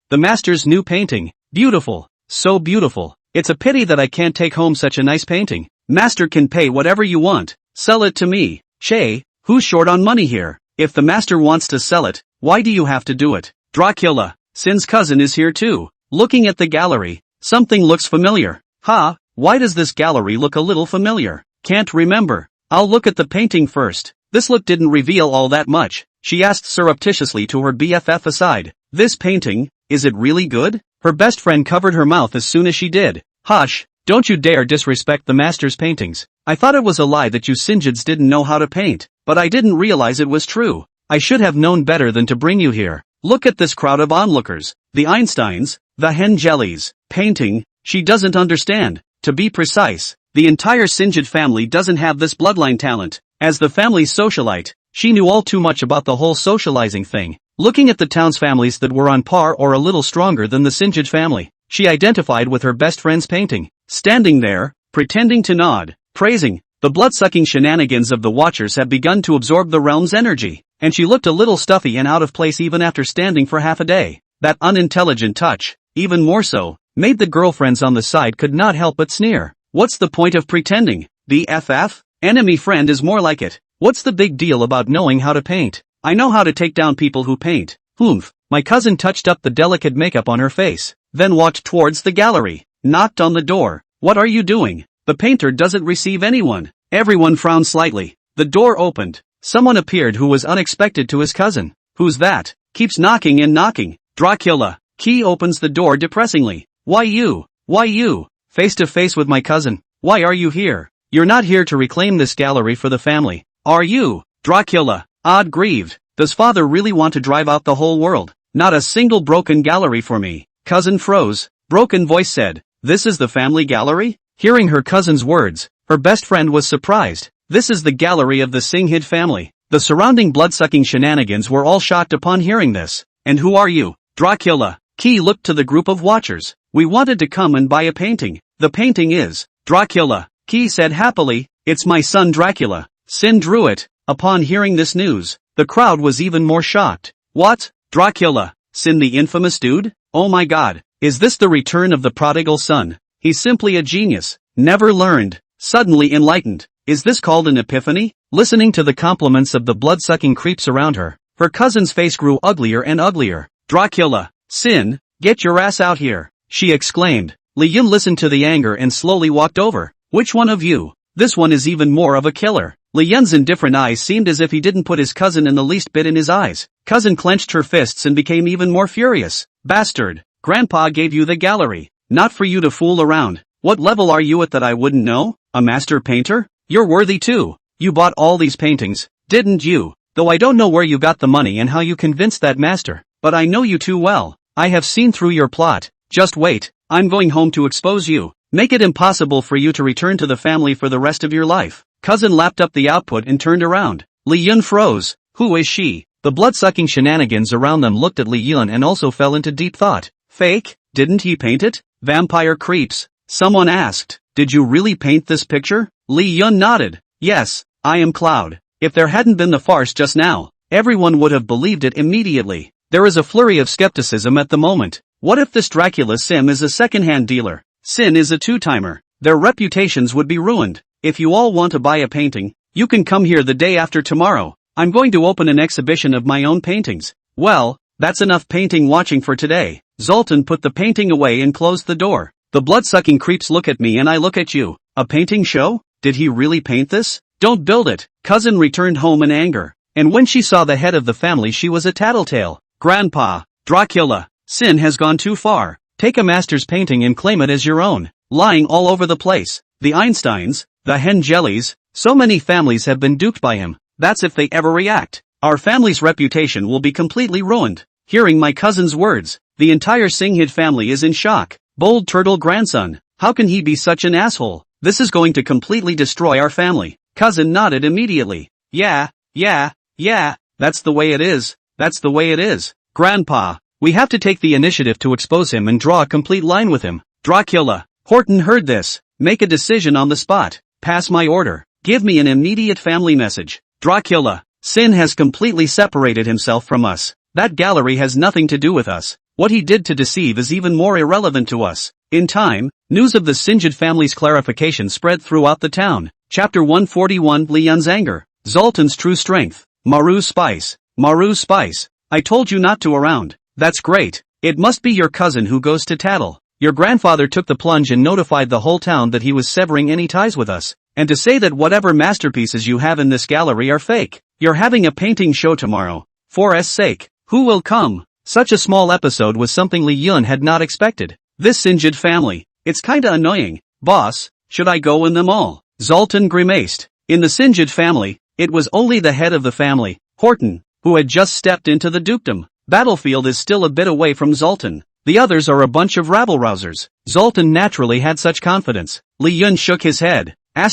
the master's new painting. Beautiful, so beautiful. It's a pity that I can't take home such a nice painting. Master can pay whatever you want. Sell it to me. Che, who's short on money here? If the master wants to sell it, why do you have to do it? Dracula. Sin's cousin is here too. Looking at the gallery, something looks familiar. Ha, why does this gallery look a little familiar? Can't remember. I'll look at the painting first. This look didn't reveal all that much. She asked surreptitiously to her BFF aside. This painting, is it really good? Her best friend covered her mouth as soon as she did. Hush, don't you dare disrespect the master's paintings. I thought it was a lie that you Sinjids didn't know how to paint, but I didn't realize it was true. I should have known better than to bring you here. Look at this crowd of onlookers. The Einsteins, the hen jellies. Painting, she doesn't understand. To be precise, the entire Sinjid family doesn't have this bloodline talent. As the family's socialite, she knew all too much about the whole socializing thing. Looking at the town's families that were on par or a little stronger than the Sinjid family, she identified with her best friend's painting. Standing there, pretending to nod, praising, the blood-sucking shenanigans of the Watchers had begun to absorb the realm's energy, and she looked a little stuffy and out of place even after standing for half a day. That unintelligent touch, even more so, made the girlfriends on the side could not help but sneer. What's the point of pretending? BFF? Enemy friend is more like it. What's the big deal about knowing how to paint? I know how to take down people who paint. Oomph. My cousin touched up the delicate makeup on her face, then walked towards the gallery, knocked on the door. What are you doing? The painter doesn't receive anyone. Everyone frowned slightly. The door opened. Someone appeared who was unexpected to his cousin. Who's that? Keeps knocking and knocking. Dracula. Ki opens the door depressingly. Why you? Why you? Face to face with my cousin. Why are you here? You're not here to reclaim this gallery for the family, are you? Dracula. Odd grieved. Does father really want to drive out the whole world? Not a single broken gallery for me. Cousin froze. Broken voice said, this is the family gallery? Hearing her cousin's words, her best friend was surprised. This is the gallery of the Singhid family. The surrounding blood-sucking shenanigans were all shocked upon hearing this. And who are you? Dracula. Ki looked to the group of watchers. We wanted to come and buy a painting. The painting is Dracula. Ki said happily, it's my son Dracula. Sin drew it. Upon hearing this news, the crowd was even more shocked. What? Dracula? Sin the infamous dude? Oh my god. Is this the return of the prodigal son? He's simply a genius. Never learned. Suddenly enlightened. Is this called an epiphany? Listening to the compliments of the blood-sucking creeps around her, her cousin's face grew uglier and uglier. Dracula. Sin, get your ass out here, she exclaimed. Li Yun listened to the anger and slowly walked over. Which one of you? This one is even more of a killer. Li Yun's indifferent eyes seemed as if he didn't put his cousin in the least bit in his eyes. Cousin clenched her fists and became even more furious. Bastard. Grandpa gave you the gallery, not for you to fool around. What level are you at that I wouldn't know? A master painter? You're worthy too. You bought all these paintings, didn't you? Though I don't know where you got the money and how you convinced that master, but I know you too well. I have seen through your plot. Just wait, I'm going home to expose you. Make it impossible for you to return to the family for the rest of your life. Cousin lapped up the output and turned around. Li Yun froze. Who is she? The blood-sucking shenanigans around them looked at Li Yun and also fell into deep thought. Fake? Didn't he paint it? Vampire creeps. Someone asked. Did you really paint this picture? Li Yun nodded. Yes, I am Cloud. If there hadn't been the farce just now, everyone would have believed it immediately. There is a flurry of skepticism at the moment. What if this Dracula Sim is a second-hand dealer? Sin is a two-timer. Their reputations would be ruined. If you all want to buy a painting, you can come here the day after tomorrow. I'm going to open an exhibition of my own paintings. Well, that's enough painting watching for today. Zoltan put the painting away and closed the door. The blood-sucking creeps look at me and I look at you. A painting show? Did he really paint this? Don't build it. Cousin returned home in anger. And when she saw the head of the family she was a tattletale. Grandpa, Dracula, Sin has gone too far. Take a master's painting and claim it as your own. Lying all over the place. The Einsteins, the Hen Jellies, so many families have been duped by him. That's if they ever react. Our family's reputation will be completely ruined. Hearing my cousin's words, the entire Singhid family is in shock. Bold turtle grandson, how can he be such an asshole? This is going to completely destroy our family. Cousin nodded immediately. Yeah, that's the way it is. That's the way it is. Grandpa, we have to take the initiative to expose him and draw a complete line with him. Dracula. Horton heard this. Make a decision on the spot. Pass my order. Give me an immediate family message. Dracula. Sin has completely separated himself from us. That gallery has nothing to do with us. What he did to deceive is even more irrelevant to us. In time, news of the Singhid family's clarification spread throughout the town. Chapter 141 Li Yun's anger. Zoltan's true strength. Maru Spice. Maru Spice. I told you not to around. That's great. It must be your cousin who goes to tattle. Your grandfather took the plunge and notified the whole town that he was severing any ties with us. And to say that whatever masterpieces you have in this gallery are fake. You're having a painting show tomorrow. For S sake, who will come? Such a small episode was something Li Yun had not expected. This Singhid family. It's kinda annoying. Boss, should I go in them all? Zoltan grimaced. In the Singhid family, it was only the head of the family, Horton, who had just stepped into the dukedom. Battlefield is still a bit away from Zoltan. The others are a bunch of rabble-rousers. Zoltan naturally had such confidence. Li Yun shook his head. *******ing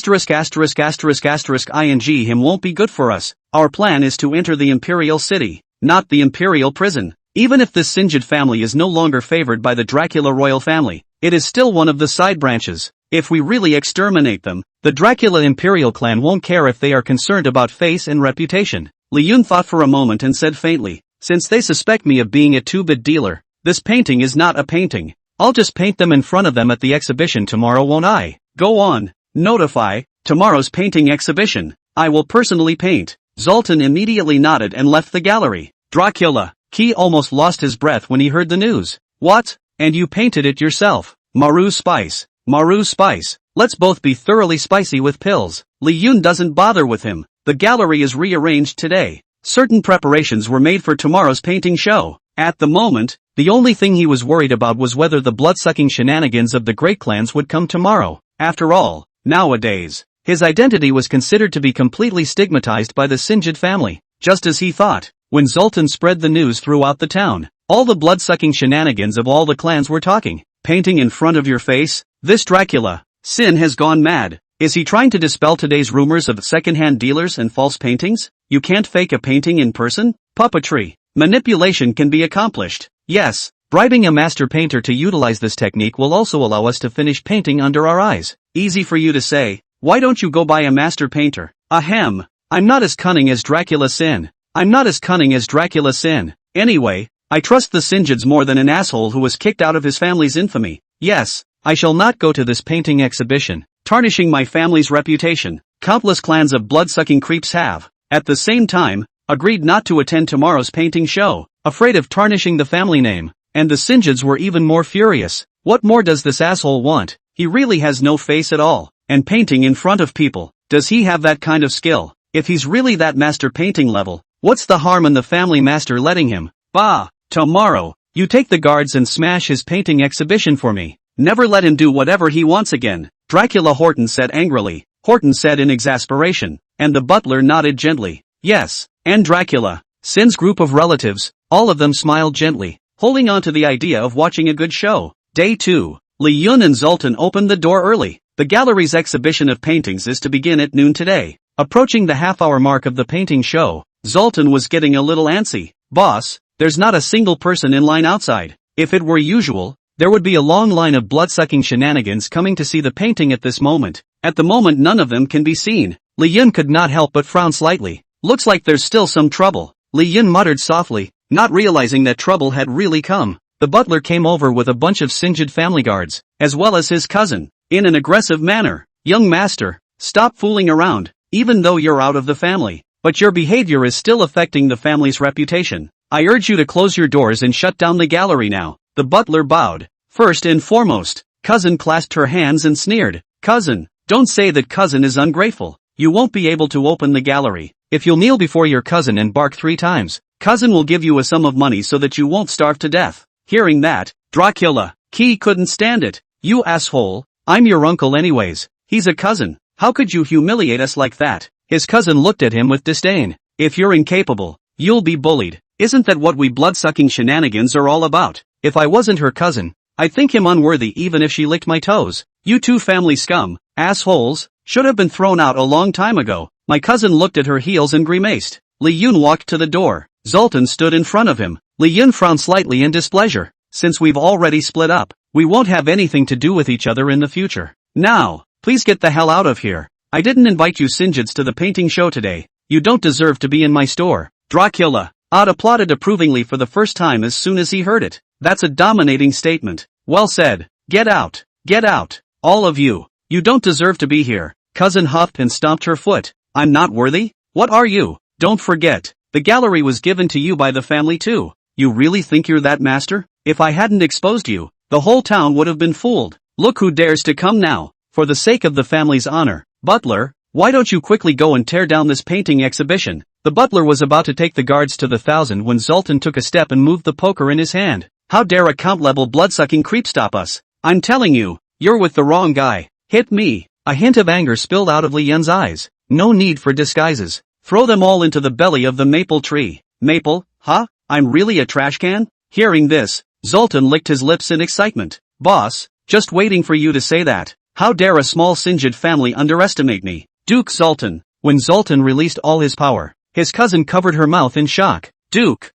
him won't be good for us. Our plan is to enter the Imperial City, not the Imperial Prison. Even if this Singhid family is no longer favored by the Dracula royal family, it is still one of the side branches. If we really exterminate them, the Dracula Imperial clan won't care if they are concerned about face and reputation. Li Yun thought for a moment and said faintly, since they suspect me of being a two-bit dealer, this painting is not a painting. I'll just paint them in front of them at the exhibition tomorrow, won't I? Go on. Notify, tomorrow's painting exhibition. I will personally paint. Zoltan immediately nodded and left the gallery. Dracula. Key almost lost his breath when he heard the news. What? And you painted it yourself? Maru Spice. Maru Spice. Let's both be thoroughly spicy with pills. Li Yun doesn't bother with him. The gallery is rearranged today. Certain preparations were made for tomorrow's painting show. At the moment, the only thing he was worried about was whether the blood-sucking shenanigans of the great clans would come tomorrow. After all, nowadays, his identity was considered to be completely stigmatized by the Singhid family, just as he thought. When Zoltan spread the news throughout the town, all the blood-sucking shenanigans of all the clans were talking. Painting in front of your face? This Dracula, Sin has gone mad. Is he trying to dispel today's rumors of second-hand dealers and false paintings? You can't fake a painting in person? Puppetry. Manipulation can be accomplished. Yes, bribing a master painter to utilize this technique will also allow us to finish painting under our eyes. Easy for you to say. Why don't you go buy a master painter? Ahem. I'm not as cunning as Dracula Sin. I'm not as cunning as Dracula Sin. Anyway, I trust the Singhids more than an asshole who was kicked out of his family's infamy. Yes, I shall not go to this painting exhibition, tarnishing my family's reputation. Countless clans of blood-sucking creeps have, at the same time, agreed not to attend tomorrow's painting show, afraid of tarnishing the family name. And the Singhids were even more furious. What more does this asshole want? He really has no face at all. And painting in front of people, does he have that kind of skill? If he's really that master painting level, what's the harm in the family master letting him? Bah! Tomorrow, you take the guards and smash his painting exhibition for me. Never let him do whatever he wants again. Dracula Horton said angrily. Horton said in exasperation. And the butler nodded gently. Yes, and Dracula, Sin's group of relatives, all of them smiled gently. holding on to the idea of watching a good show. Day 2. Lee Yun and Zoltan opened the door early. The gallery's exhibition of paintings is to begin at noon today. Approaching the half-hour mark of the painting show, Zoltan was getting a little antsy. Boss, there's not a single person in line outside. If it were usual, there would be a long line of blood-sucking shenanigans coming to see the painting at this moment. At the moment none of them can be seen. Lee Yun could not help but frown slightly. Looks like there's still some trouble. Lee Yun muttered softly, not realizing that trouble had really come. The butler came over with a bunch of Sinjid family guards, as well as his cousin, in an aggressive manner. Young master, stop fooling around, even though you're out of the family. But your behavior is still affecting the family's reputation. I urge you to close your doors and shut down the gallery now. The butler bowed. First and foremost, cousin clasped her hands and sneered. Cousin, don't say that cousin is ungrateful. You won't be able to open the gallery. If you'll kneel before your cousin and bark 3 times, cousin will give you a sum of money so that you won't starve to death. Hearing that, Dracula, Key couldn't stand it. You asshole, I'm your uncle anyways. He's a cousin. How could you humiliate us like that? His cousin looked at him with disdain. If you're incapable, you'll be bullied. Isn't that what we blood-sucking shenanigans are all about? If I wasn't her cousin, I'd think him unworthy even if she licked my toes. You two family scum, assholes, should have been thrown out a long time ago. My cousin looked at her heels and grimaced. Lee Yun walked to the door. Zoltan stood in front of him. Lee Yun frowned slightly in displeasure. Since we've already split up, we won't have anything to do with each other in the future. Now, please get the hell out of here. I didn't invite you Sinjids to the painting show today. You don't deserve to be in my store. Dracula. Odd applauded approvingly for the first time as soon as he heard it. That's a dominating statement. Well said. Get out. Get out. All of you. You don't deserve to be here. Cousin huffed and stomped her foot. I'm not worthy? What are you? Don't forget, the gallery was given to you by the family too. You really think you're that master? If I hadn't exposed you, the whole town would have been fooled. Look who dares to come now. For the sake of the family's honor. Butler, why don't you quickly go and tear down this painting exhibition? The butler was about to take the guards to the 1,000 when Zoltan took a step and moved the poker in his hand. How dare a count-level blood-sucking creep stop us? I'm telling you, you're with the wrong guy. Hit me. A hint of anger spilled out of Li Yun's eyes. No need for disguises. Throw them all into the belly of the maple tree. Maple, huh? I'm really a trash can? Hearing this, Zoltan licked his lips in excitement. Boss, just waiting for you to say that. How dare a small Sinjid family underestimate me? Duke Zoltan. When Zoltan released all his power, his cousin covered her mouth in shock. Duke,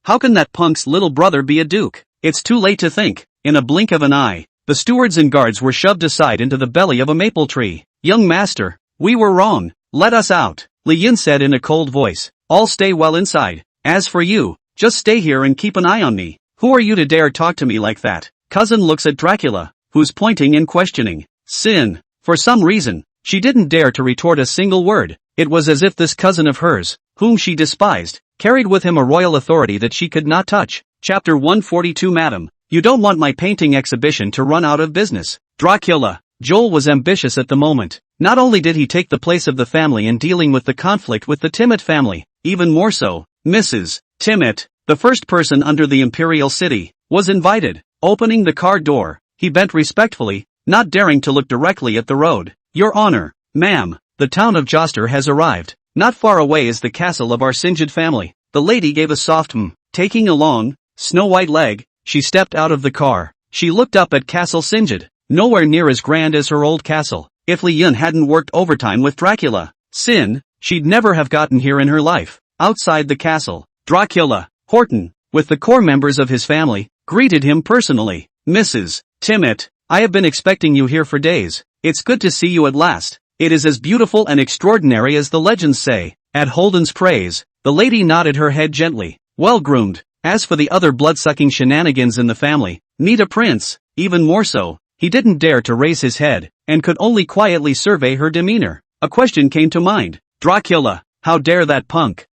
how can that punk's little brother be a duke? It's too late to think. In a blink of an eye, the stewards and guards were shoved aside into the belly of a maple tree. Young master, we were wrong. Let us out, Li Yun said in a cold voice. I'll stay well inside. As for you, just stay here and keep an eye on me. Who are you to dare talk to me like that? Cousin looks at Dracula, who's pointing and questioning. Sin. For some reason, she didn't dare to retort a single word. It was as if this cousin of hers, whom she despised, carried with him a royal authority that she could not touch. Chapter 142. Madam, you don't want my painting exhibition to run out of business. Dracula. Joel was ambitious at the moment. Not only did he take the place of the family in dealing with the conflict with the Timot family, even more so, Mrs. Timot, the first person under the imperial city, was invited. Opening the car door, he bent respectfully, not daring to look directly at the road. Your Honor, ma'am, the town of Joster has arrived. Not far away is the castle of our Sinjid family. The lady gave a soft taking a long, snow-white leg, she stepped out of the car. She looked up at Castle Sinjid, nowhere near as grand as her old castle. If Li Yun hadn't worked overtime with Dracula, she'd never have gotten here in her life. Outside the castle, Dracula, Horton, with the core members of his family, greeted him personally. Mrs. Timot, I have been expecting you here for days. It's good to see you at last. It is as beautiful and extraordinary as the legends say. At Holden's praise, the lady nodded her head gently. Well groomed. As for the other blood-sucking shenanigans in the family, meet a prince, even more so. He didn't dare to raise his head, and could only quietly survey her demeanor. A question came to mind. Dracula, how dare that punk,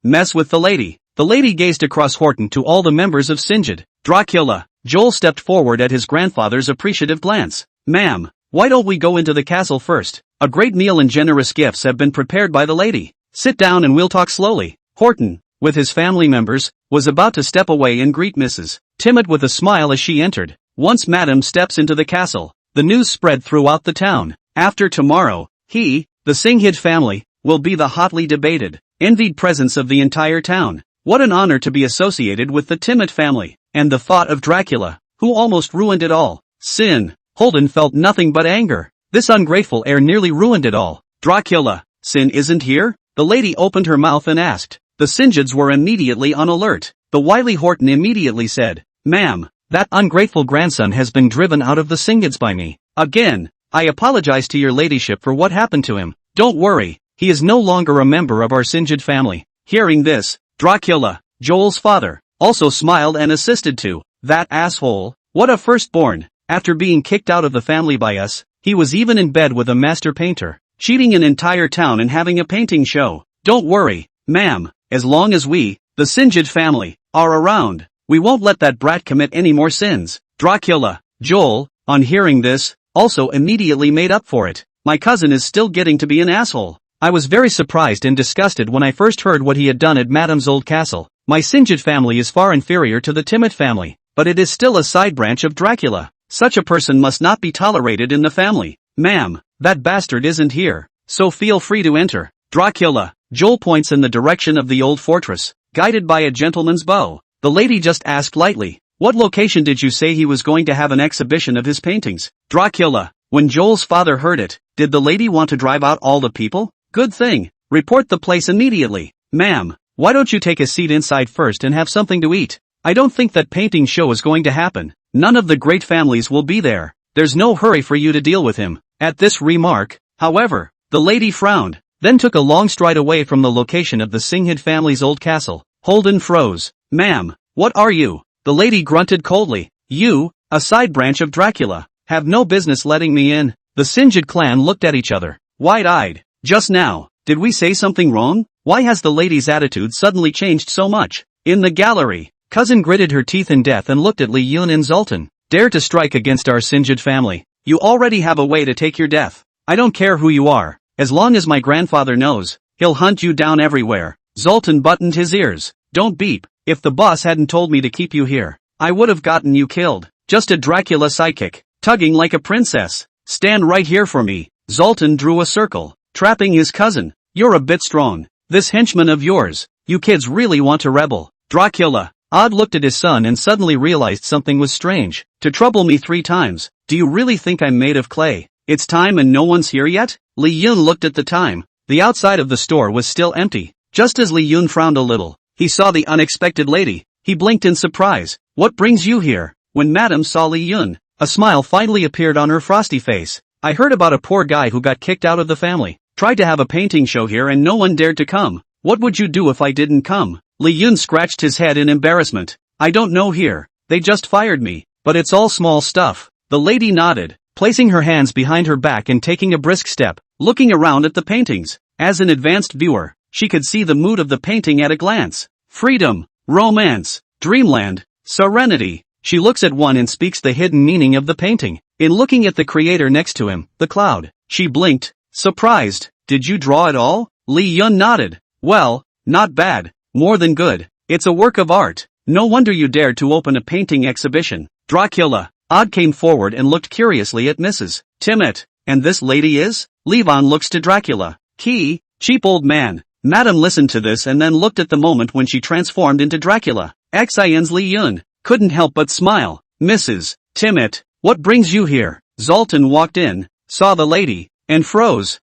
mess with the lady? The lady gazed across Horton to all the members of Sinjid. Dracula. Joel stepped forward at his grandfather's appreciative glance. Ma'am, why don't we go into the castle first? A great meal and generous gifts have been prepared by the lady. Sit down and we'll talk slowly. Horton, with his family members, was about to step away and greet Mrs. Timot with a smile as she entered. Once Madam steps into the castle, the news spread throughout the town. After tomorrow, the Singhid family, will be the hotly debated, envied presence of the entire town. What an honor to be associated with the Timid family. And the thought of Dracula, who almost ruined it all. Sin. Holden felt nothing but anger. This ungrateful heir nearly ruined it all. Dracula. Sin isn't here? The lady opened her mouth and asked. The Sinjids were immediately on alert. The wily Horton immediately said, "Ma'am, that ungrateful grandson has been driven out of the Sinjids by me. Again. I apologize to your ladyship for what happened to him. Don't worry, he is no longer a member of our Sinjid family." Hearing this, Dracula, Joel's father, also smiled and assisted too. That asshole. What a firstborn. After being kicked out of the family by us, he was even in bed with a master painter, cheating an entire town and having a painting show. Don't worry, ma'am, as long as we, the Sinjid family, are around, we won't let that brat commit any more sins. Dracula, Joel, on hearing this, also immediately made up for it. My cousin is still getting to be an asshole. I was very surprised and disgusted when I first heard what he had done at Madame's old castle. My Sinjid family is far inferior to the Timid family, but it is still a side branch of Dracula. Such a person must not be tolerated in the family. Ma'am, that bastard isn't here, so feel free to enter. Dracula, Joel points in the direction of the old fortress, guided by a gentleman's bow. The lady just asked lightly, "What location did you say he was going to have an exhibition of his paintings?" Dracula, when Joel's father heard it, did the lady want to drive out all the people? Good thing. Report the place immediately. Ma'am, why don't you take a seat inside first and have something to eat? I don't think that painting show is going to happen. None of the great families will be there. There's no hurry for you to deal with him. At this remark, however, the lady frowned, then took a long stride away from the location of the Singhid family's old castle. Holden froze. Ma'am, what are you? The lady grunted coldly. You, a side branch of Dracula, have no business letting me in. The Sinjid clan looked at each other, wide-eyed. Just now, did we say something wrong? Why has the lady's attitude suddenly changed so much? In the gallery, cousin gritted her teeth in death and looked at Li Yun and Zoltan. Dare to strike against our Sinjid family. You already have a way to take your death. I don't care who you are, as long as my grandfather knows, he'll hunt you down everywhere. Zoltan buttoned his ears. Don't beep. If the boss hadn't told me to keep you here, I would have gotten you killed. Just a Dracula sidekick, tugging like a princess. Stand right here for me. Zoltan drew a circle, trapping his cousin. You're a bit strong. This henchman of yours, you kids really want to rebel. Dracula. Odd looked at his son and suddenly realized something was strange. To trouble me 3 times, do you really think I'm made of clay? It's time and no one's here yet? Li Yun looked at the time. The outside of the store was still empty. Just as Li Yun frowned a little, he saw the unexpected lady. He blinked in surprise. What brings you here? When Madame saw Li Yun, a smile finally appeared on her frosty face. I heard about a poor guy who got kicked out of the family. Tried to have a painting show here and no one dared to come. What would you do if I didn't come? Li Yun scratched his head in embarrassment. I don't know here. They just fired me. But it's all small stuff. The lady nodded, placing her hands behind her back and taking a brisk step, looking around at the paintings. As an advanced viewer, she could see the mood of the painting at a glance. Freedom, romance, dreamland, serenity. She looks at one and speaks the hidden meaning of the painting. In looking at the creator next to him, the cloud, she blinked, surprised. Did you draw it all? Li Yun nodded. Well, not bad. More than good. It's a work of art. No wonder you dared to open a painting exhibition. Dracula. Odd came forward and looked curiously at Mrs. Timid. And this lady is? Levon looks to Dracula. Key, cheap old man. Madame listened to this and then looked at the moment when she transformed into Dracula. Xian's Li Yun couldn't help but smile. Mrs. Timid, what brings you here? Zoltan walked in, saw the lady, and froze.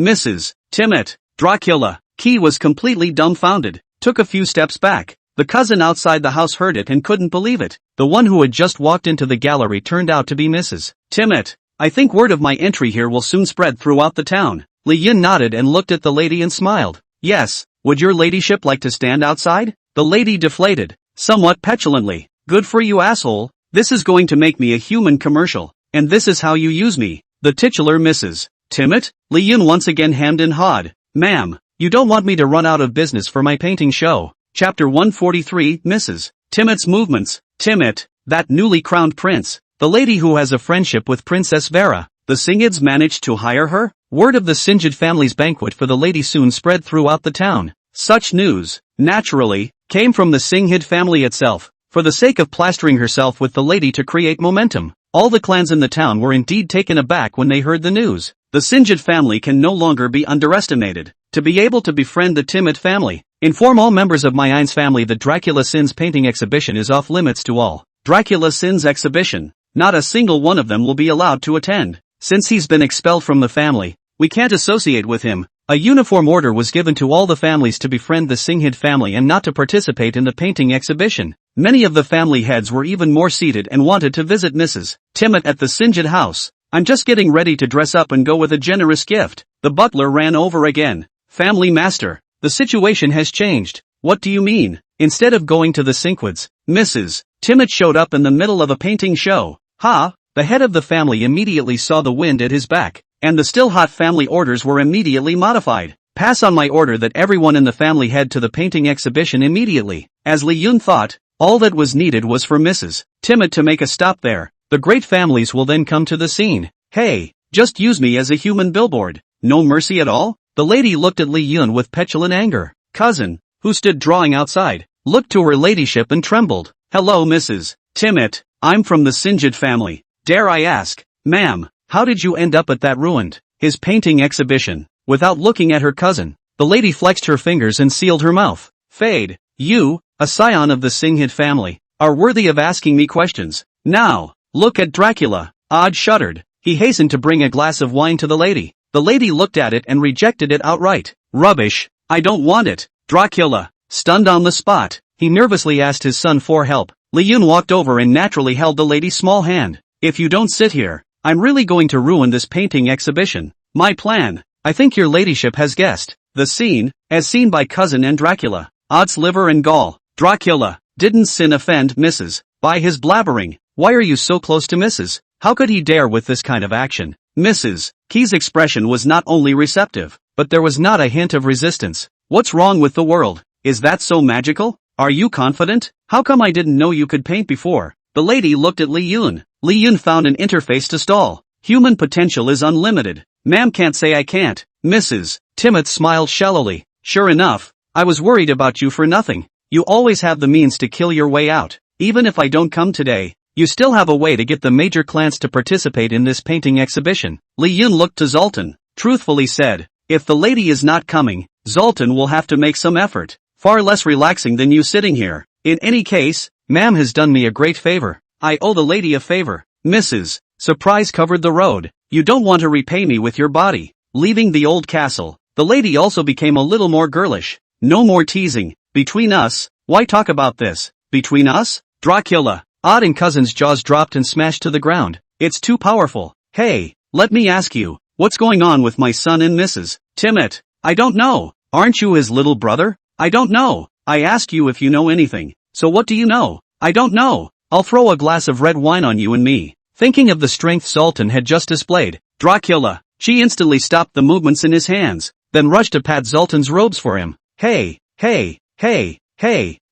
Mrs. Timid. Dracula. Key was completely dumbfounded, took a few steps back. The cousin outside the house heard it and couldn't believe it. The one who had just walked into the gallery turned out to be Mrs. Timid. I think word of my entry here will soon spread throughout the town. Li Yun nodded and looked at the lady and smiled. Yes, would your ladyship like to stand outside? The lady deflated, somewhat petulantly. Good for you, asshole. This is going to make me a human commercial, and this is how you use me. The titular Mrs. Timid? Li Yun once again hemmed and hawed. Ma'am, you don't want me to run out of business for my painting show. Chapter 143, Mrs. Timid's movements. Timid, that newly crowned prince, the lady who has a friendship with Princess Vera. The Singhids managed to hire her? Word of the Singhid family's banquet for the lady soon spread throughout the town. Such news, naturally, came from the Singhid family itself, for the sake of plastering herself with the lady to create momentum. All the clans in the town were indeed taken aback when they heard the news. The Singhid family can no longer be underestimated. To be able to befriend the Timid family, Inform all members of my Ain's family that Dracula Sin's painting exhibition is off limits to all. Dracula Sin's exhibition. Not a single one of them will be allowed to attend. Since he's been expelled from the family, we can't associate with him. A uniform order was given to all the families to befriend the Singhid family and not to participate in the painting exhibition. Many of the family heads were even more seated and wanted to visit Mrs. Timot at the Singhid house. I'm just getting ready to dress up and go with a generous gift. The butler ran over again. Family master, the situation has changed. What do you mean? Instead of going to the Singhwoods, Mrs. Timot showed up in the middle of a painting show. Ha! The head of the family immediately saw the wind at his back, and the still hot family orders were immediately modified. Pass on my order that everyone in the family head to the painting exhibition immediately. As Li Yun thought, all that was needed was for Mrs. Timot to make a stop there. The great families will then come to the scene. Hey, just use me as a human billboard. No mercy at all? The lady looked at Li Yun with petulant anger. Cousin, who stood drawing outside, looked to her ladyship and trembled. Hello Mrs. Timot, I'm from the Singhid family. Dare I ask, ma'am, how did you end up at that ruined, his painting exhibition? Without looking at her cousin, the lady flexed her fingers and sealed her mouth. Fade, you, a scion of the Singhid family, are worthy of asking me questions. Now, look at Dracula. Odd shuddered. He hastened to bring a glass of wine to the lady. The lady looked at it and rejected it outright. Rubbish, I don't want it. Dracula, stunned on the spot, he nervously asked his son for help. Li Yun walked over and naturally held the lady's small hand. If you don't sit here, I'm really going to ruin this painting exhibition. My plan, I think your ladyship has guessed. The scene, as seen by cousin and Dracula. Odds liver and gall. Dracula, didn't Sin offend Mrs. by his blabbering? Why are you so close to Mrs.? How could he dare with this kind of action? Mrs. Key's expression was not only receptive, but there was not a hint of resistance. What's wrong with the world? Is that so magical? Are you confident? How come I didn't know you could paint before? The lady looked at Li Yun. Li Yun found an interface to stall. Human potential is unlimited. Ma'am can't say I can't. Mrs. Timot smiled shallowly. Sure enough, I was worried about you for nothing. You always have the means to kill your way out. Even if I don't come today, you still have a way to get the major clans to participate in this painting exhibition. Li Yun looked to Zoltan, truthfully said, if the lady is not coming, Zoltan will have to make some effort. Far less relaxing than you sitting here. In any case, ma'am has done me a great favor. I owe the lady a favor. Mrs. Surprise covered the road. You don't want to repay me with your body. Leaving the old castle, the lady also became a little more girlish. No more teasing. Between us, why talk about this? Between us? Dracula. Odd and cousin's jaws dropped and smashed to the ground. It's too powerful. Hey, let me ask you, what's going on with my son and Mrs. Timot? I don't know. Aren't you his little brother? I don't know. I asked you if you know anything. So what do you know? I don't know. I'll throw a glass of red wine on you and me. Thinking of the strength Zoltan had just displayed, Dracula, she instantly stopped the movements in his hands, then rushed to pat Zoltan's robes for him. Hey,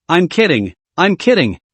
I'm kidding.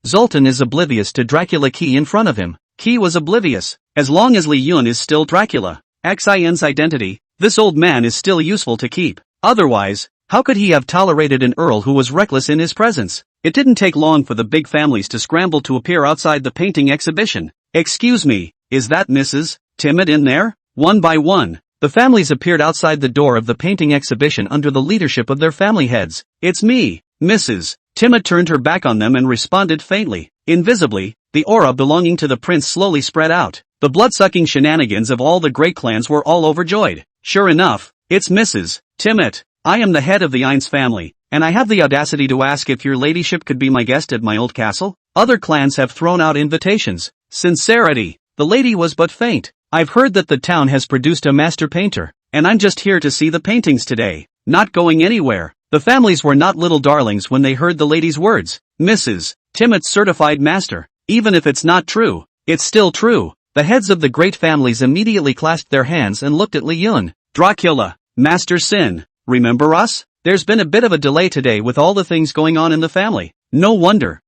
Zoltan is oblivious to Dracula Key in front of him. Key was oblivious. As long as Li Yun is still Dracula, Xin's identity, this old man is still useful to keep. Otherwise, how could he have tolerated an earl who was reckless in his presence? It didn't take long for the big families to scramble to appear outside the painting exhibition. Excuse me, is that Mrs. Timot in there? One by one, the families appeared outside the door of the painting exhibition under the leadership of their family heads. It's me, Mrs. Timot turned her back on them and responded faintly. Invisibly, the aura belonging to the prince slowly spread out. The blood-sucking shenanigans of all the great clans were all overjoyed. Sure enough, it's Mrs. Timot. I am the head of the Ain's family, and I have the audacity to ask if your ladyship could be my guest at my old castle. Other clans have thrown out invitations. Sincerity. The lady was but faint. I've heard that the town has produced a master painter, and I'm just here to see the paintings today. Not going anywhere. The families were not little darlings when they heard the lady's words. Mrs. Timot's certified master. Even if it's not true, it's still true. The heads of the great families immediately clasped their hands and looked at Li Yun. Dracula, Master Sin, remember us? There's been a bit of a delay today with all the things going on in the family. No wonder.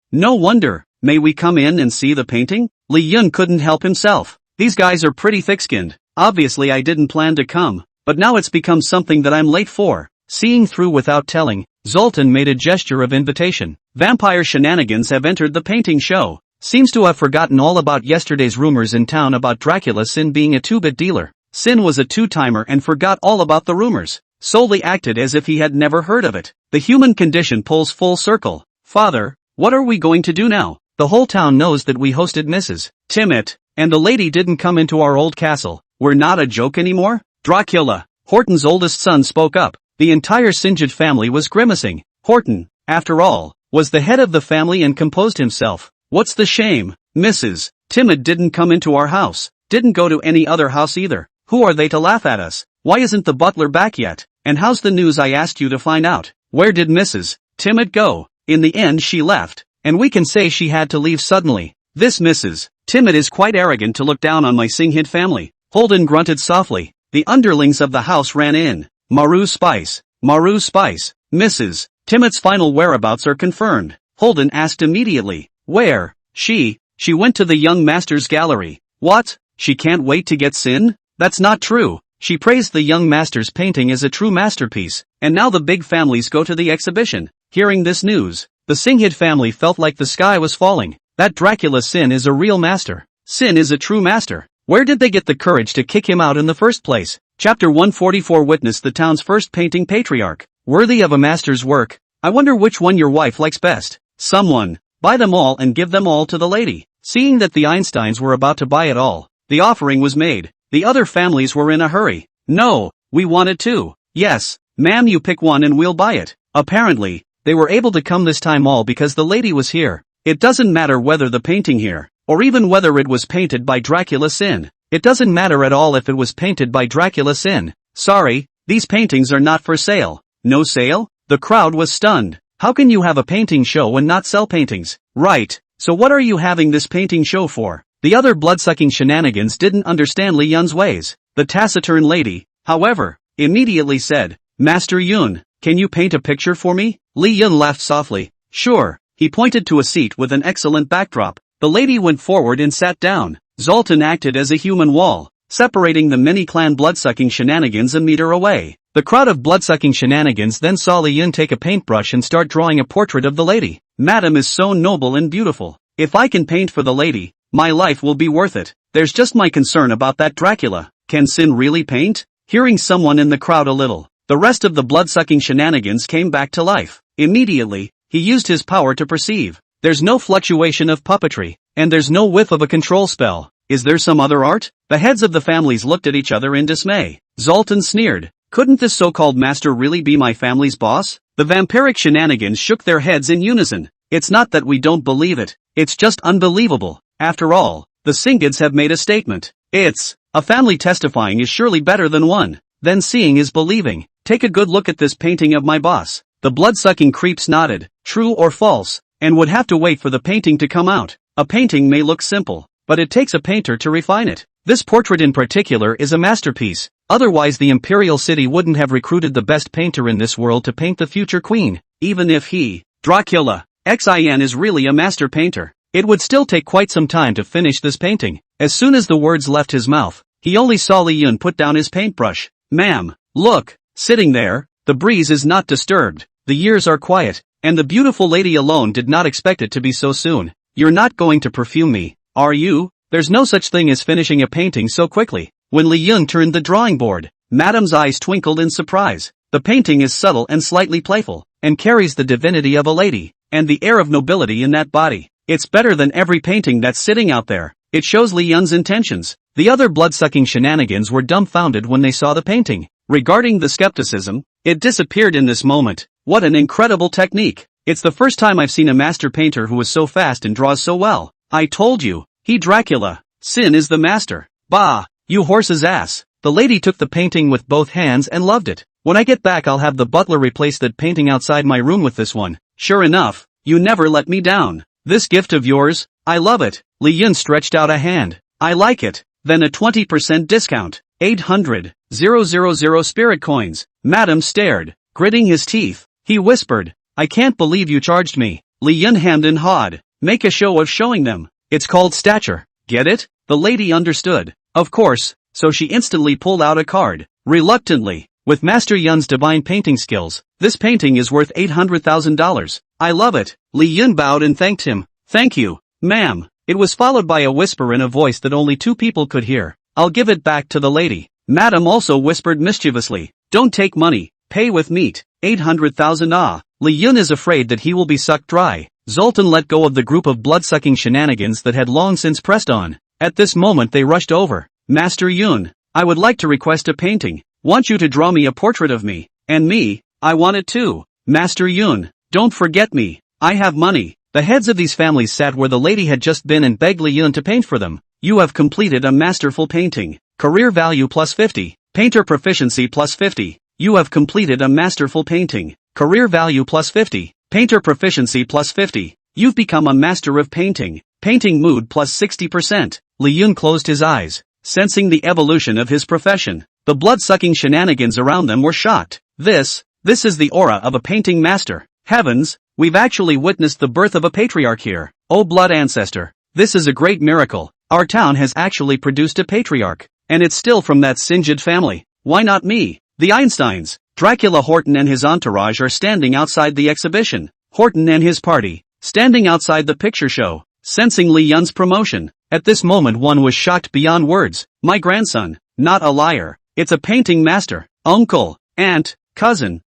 May we come in and see the painting? Li Yun couldn't help himself. These guys are pretty thick-skinned. Obviously I didn't plan to come, but now it's become something that I'm late for. Seeing through without telling, Zoltan made a gesture of invitation. Vampire shenanigans have entered the painting show. Seems to have forgotten all about yesterday's rumors in town about Dracula Sin being a two-bit dealer. Sin was a two-timer and forgot all about the rumors. solely acted as if he had never heard of it. The human condition pulls full circle. Father, what are we going to do now? The whole town knows that we hosted Mrs. Timmett, and the lady didn't come into our old castle. We're not a joke anymore? Dracula, Horton's oldest son, spoke up. The entire Sinjid family was grimacing. Horton, after all, was the head of the family and composed himself. What's the shame? Mrs. Timmett didn't come into our house. Didn't go to any other house either. Who are they to laugh at us? Why isn't the butler back yet? And how's the news I asked you to find out? Where did Mrs. Timmett go? In the end she left. And we can say she had to leave suddenly. This Mrs. Timmett is quite arrogant to look down on my Singhid family. Holden grunted softly. The underlings of the house ran in. Maru Spice. Maru Spice. Mrs. Timmett's final whereabouts are confirmed. Holden asked immediately. Where? She went to the young master's gallery. What? She can't wait to get Sin? That's not true. She praised the young master's painting as a true masterpiece, and now the big families go to the exhibition. Hearing this news, the Singhid family felt like the sky was falling. That Dracula Sin is a real master. Sin is a true master. Where did they get the courage to kick him out in the first place? Chapter 144 witnessed the town's first painting patriarch. Worthy of a master's work. I wonder which one your wife likes best. Someone, buy them all and give them all to the lady. Seeing that the Einsteins were about to buy it all, the offering was made. The other families were in a hurry. No, we want it too. Yes, ma'am, you pick one and we'll buy it. Apparently, they were able to come this time all because the lady was here. It doesn't matter whether the painting here, or even whether it was painted by Dracula Sin. It doesn't matter at all if it was painted by Dracula Sin. Sorry, these paintings are not for sale. No sale? The crowd was stunned. How can you have a painting show and not sell paintings? Right, so what are you having this painting show for? The other blood-sucking shenanigans didn't understand Li Yun's ways. The taciturn lady, however, immediately said, Master Yun, can you paint a picture for me? Li Yun laughed softly. Sure. He pointed to a seat with an excellent backdrop. The lady went forward and sat down. Zoltan acted as a human wall, separating the many clan blood-sucking shenanigans a meter away. The crowd of blood-sucking shenanigans then saw Li Yun take a paintbrush and start drawing a portrait of the lady. Madam is so noble and beautiful. If I can paint for the lady, my life will be worth it. There's just my concern about that Dracula. Can Sin really paint? Hearing someone in the crowd a little, the rest of the blood-sucking shenanigans came back to life. Immediately, he used his power to perceive. There's no fluctuation of puppetry, and there's no whiff of a control spell. Is there some other art? The heads of the families looked at each other in dismay. Zoltan sneered. Couldn't this so-called master really be my family's boss? The vampiric shenanigans shook their heads in unison. It's not that we don't believe it, it's just unbelievable. After all, the Singhids have made a statement. It's, a family testifying is surely better than one. Then seeing is believing. Take a good look at this painting of my boss. The blood-sucking creeps nodded, true or false, and would have to wait for the painting to come out. A painting may look simple, but it takes a painter to refine it. This portrait in particular is a masterpiece. Otherwise the imperial city wouldn't have recruited the best painter in this world to paint the future queen. Even if he, Dracula, Xin is really a master painter, it would still take quite some time to finish this painting. As soon as the words left his mouth, he only saw Li Yun put down his paintbrush. Ma'am, look, sitting there, the breeze is not disturbed, the years are quiet, and the beautiful lady alone did not expect it to be so soon. You're not going to perfume me, are you? There's no such thing as finishing a painting so quickly. When Li Yun turned the drawing board, Madam's eyes twinkled in surprise. The painting is subtle and slightly playful, and carries the divinity of a lady, and the air of nobility in that body. It's better than every painting that's sitting out there. It shows Li Yun's intentions. The other blood-sucking shenanigans were dumbfounded when they saw the painting. Regarding the skepticism, it disappeared in this moment. What an incredible technique. It's the first time I've seen a master painter who is so fast and draws so well. I told you, he Dracula. Sin is the master. Bah, you horse's ass. The lady took the painting with both hands and loved it. When I get back I'll have the butler replace that painting outside my room with this one. Sure enough, you never let me down. This gift of yours, I love it. Li Yun stretched out a hand. I like it. Then a 20% discount. 800,000 spirit coins. Madam stared, gritting his teeth. He whispered, I can't believe you charged me. Li Yun hemmed and hawed. Make a show of showing them. It's called stature. Get it? The lady understood. Of course, so she instantly pulled out a card. Reluctantly, with Master Yun's divine painting skills, this painting is worth $800,000. I love it. Li Yun bowed and thanked him. Thank you, ma'am. It was followed by a whisper in a voice that only two people could hear. I'll give it back to the lady. Madam also whispered mischievously. Don't take money, pay with meat. 800,000 ah. Li Yun is afraid that he will be sucked dry. Zoltan let go of the group of blood-sucking shenanigans that had long since pressed on. At this moment they rushed over. Master Yun, I would like to request a painting. Want you to draw me a portrait of me. And me, I want it too. Master Yun, don't forget me. I have money. The heads of these families sat where the lady had just been and begged Li Yun to paint for them. You have completed a masterful painting. Career value plus 50. Painter proficiency plus 50. You have completed a masterful painting. Career value plus 50. Painter proficiency plus 50. You've become a master of painting. Painting mood plus 60%. Li Yun closed his eyes, sensing the evolution of his profession. The blood-sucking shenanigans around them were shocked. This is the aura of a painting master. Heavens, we've actually witnessed the birth of a patriarch here. Oh blood ancestor, this is a great miracle. Our town has actually produced a patriarch. And it's still from that Sinjid family. Why not me? The Einsteins. Dracula Horton and his entourage are standing outside the exhibition. Horton and his party, standing outside the picture show, sensing Li Yun's promotion. At this moment one was shocked beyond words. My grandson, not a liar. It's a painting master. Uncle, aunt, cousin.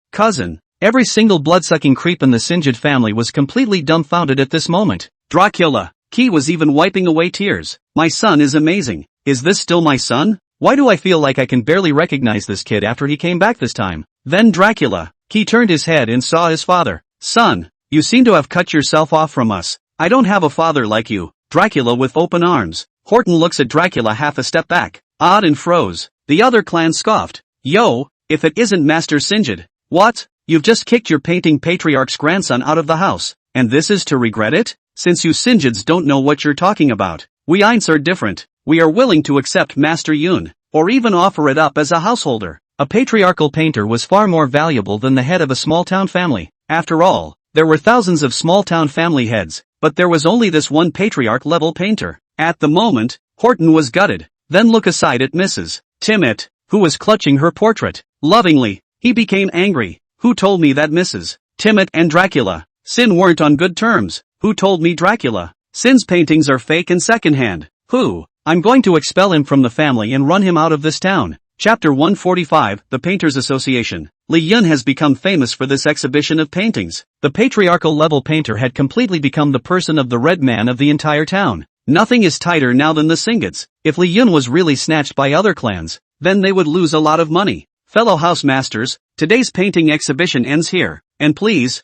Every single blood-sucking creep in the Sinjid family was completely dumbfounded at this moment. Dracula. Key was even wiping away tears. My son is amazing. Is this still my son? Why do I feel like I can barely recognize this kid after he came back this time? Then Dracula. Key turned his head and saw his father. Son, you seem to have cut yourself off from us. I don't have a father like you. Dracula with open arms. Horton looks at Dracula half a step back, awed and froze. The other clan scoffed. Yo, if it isn't Master Sinjid. What? You've just kicked your painting patriarch's grandson out of the house, and this is to regret it? Since you Sinjids don't know what you're talking about, we Aints are different. We are willing to accept Master Yun, or even offer it up as a householder. A patriarchal painter was far more valuable than the head of a small-town family. After all, there were thousands of small-town family heads, but there was only this one patriarch-level painter. At the moment, Horton was gutted. Then look aside at Mrs. Timmet, who was clutching her portrait. Lovingly, he became angry. Who told me that Mrs. Timmet and Dracula Sin weren't on good terms? Who told me Dracula Sin's paintings are fake and secondhand? Who? I'm going to expel him from the family and run him out of this town. Chapter 145, The Painters Association. Li Yun has become famous for this exhibition of paintings. The patriarchal-level painter had completely become the person of the red man of the entire town. Nothing is tighter now than the Singids. If Li Yun was really snatched by other clans, then they would lose a lot of money. Fellow house masters, today's painting exhibition ends here. And please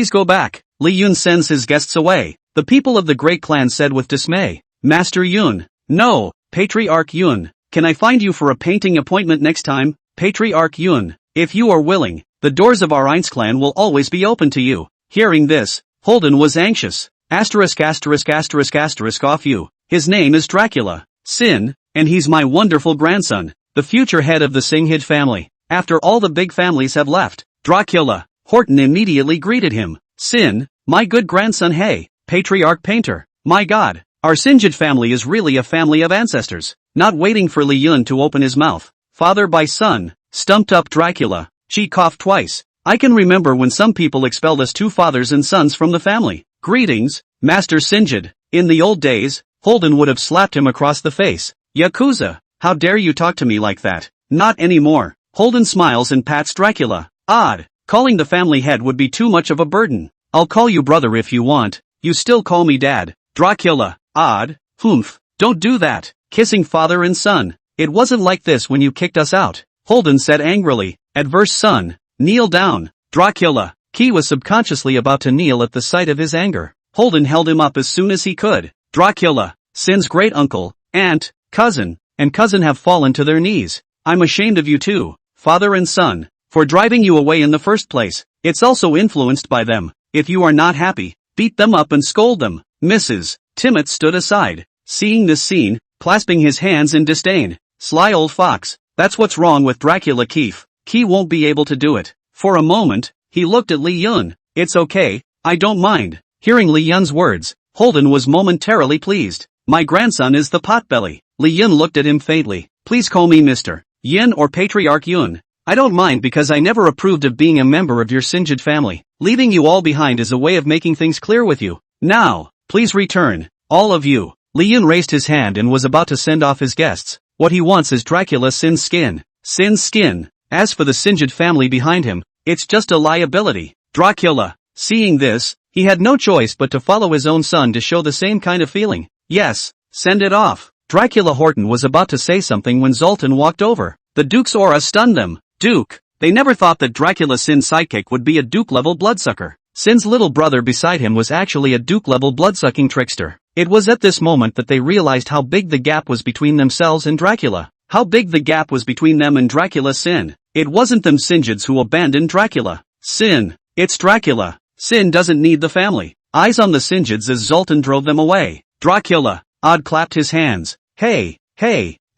go back. Li Yun sends his guests away. The people of the great clan said with dismay. Master Yun. No, Patriarch Yun. Can I find you for a painting appointment next time? Patriarch Yun. If you are willing, the doors of our Aints clan will always be open to you. Hearing this, Holden was anxious. Asterisk off you. His name is Dracula Sin, and he's my wonderful grandson, the future head of the Singhid family. After all the big families have left, Dracula Horton immediately greeted him. Sin, my good grandson. Hey, Patriarch Painter. My God, our Sinjid family is really a family of ancestors. Not waiting for Li Yun to open his mouth, father by son, stumped up Dracula. She coughed twice. I can remember when some people expelled us two fathers and sons from the family. Greetings, Master Sinjid. In the old days, Holden would have slapped him across the face. Yakuza, how dare you talk to me like that? Not anymore. Holden smiles and pats Dracula. Odd, calling the family head would be too much of a burden. I'll call you brother if you want. You still call me dad. Dracula. Odd. Humph. Don't do that. Kissing father and son. It wasn't like this when you kicked us out. Holden said angrily. Adverse son. Kneel down. Dracula. Key was subconsciously about to kneel at the sight of his anger. Holden held him up as soon as he could. Dracula. Sin's great uncle, aunt, cousin, and cousin have fallen to their knees. I'm ashamed of you too, father and son, for driving you away in the first place. It's also influenced by them. If you are not happy, beat them up and scold them. Mrs. Timmet stood aside, seeing this scene, clasping his hands in disdain. Sly old fox, that's what's wrong with Dracula Keefe. Key won't be able to do it. For a moment, he looked at Li Yun. It's okay, I don't mind. Hearing Li Yun's words, Holden was momentarily pleased. My grandson is the potbelly. Li Yun looked at him faintly. Please call me Mr. Yin or Patriarch Yun. I don't mind because I never approved of being a member of your Sinjid family. Leaving you all behind is a way of making things clear with you. Now, please return. All of you. Li Yun raised his hand and was about to send off his guests. What he wants is Dracula Sin's skin. Sin's skin. As for the Sinjid family behind him, it's just a liability. Dracula, seeing this, he had no choice but to follow his own son to show the same kind of feeling. Yes, send it off. Dracula Horton was about to say something when Zoltan walked over. The Duke's aura stunned them. Duke. They never thought that Dracula Sin's sidekick would be a Duke-level bloodsucker. Sin's little brother beside him was actually a Duke-level bloodsucking trickster. It was at this moment that they realized how big the gap was between themselves and Dracula. How big the gap was between them and Dracula Sin. It wasn't them Sinjids who abandoned Dracula. Sin. It's Dracula. Sin doesn't need the family. Eyes on the Sinjids as Zoltan drove them away. Dracula. Odd clapped his hands. Hey.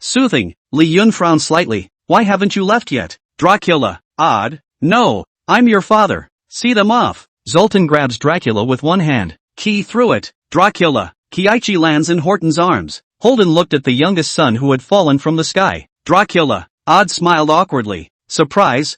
Soothing. Li Yun frowned slightly. Why haven't you left yet? Dracula. Odd. No. I'm your father. See them off. Zoltan grabs Dracula with one hand. Key through it. Dracula. Kiichi lands in Horton's arms. Holden looked at the youngest son who had fallen from the sky. Dracula. Odd smiled awkwardly. Surprise.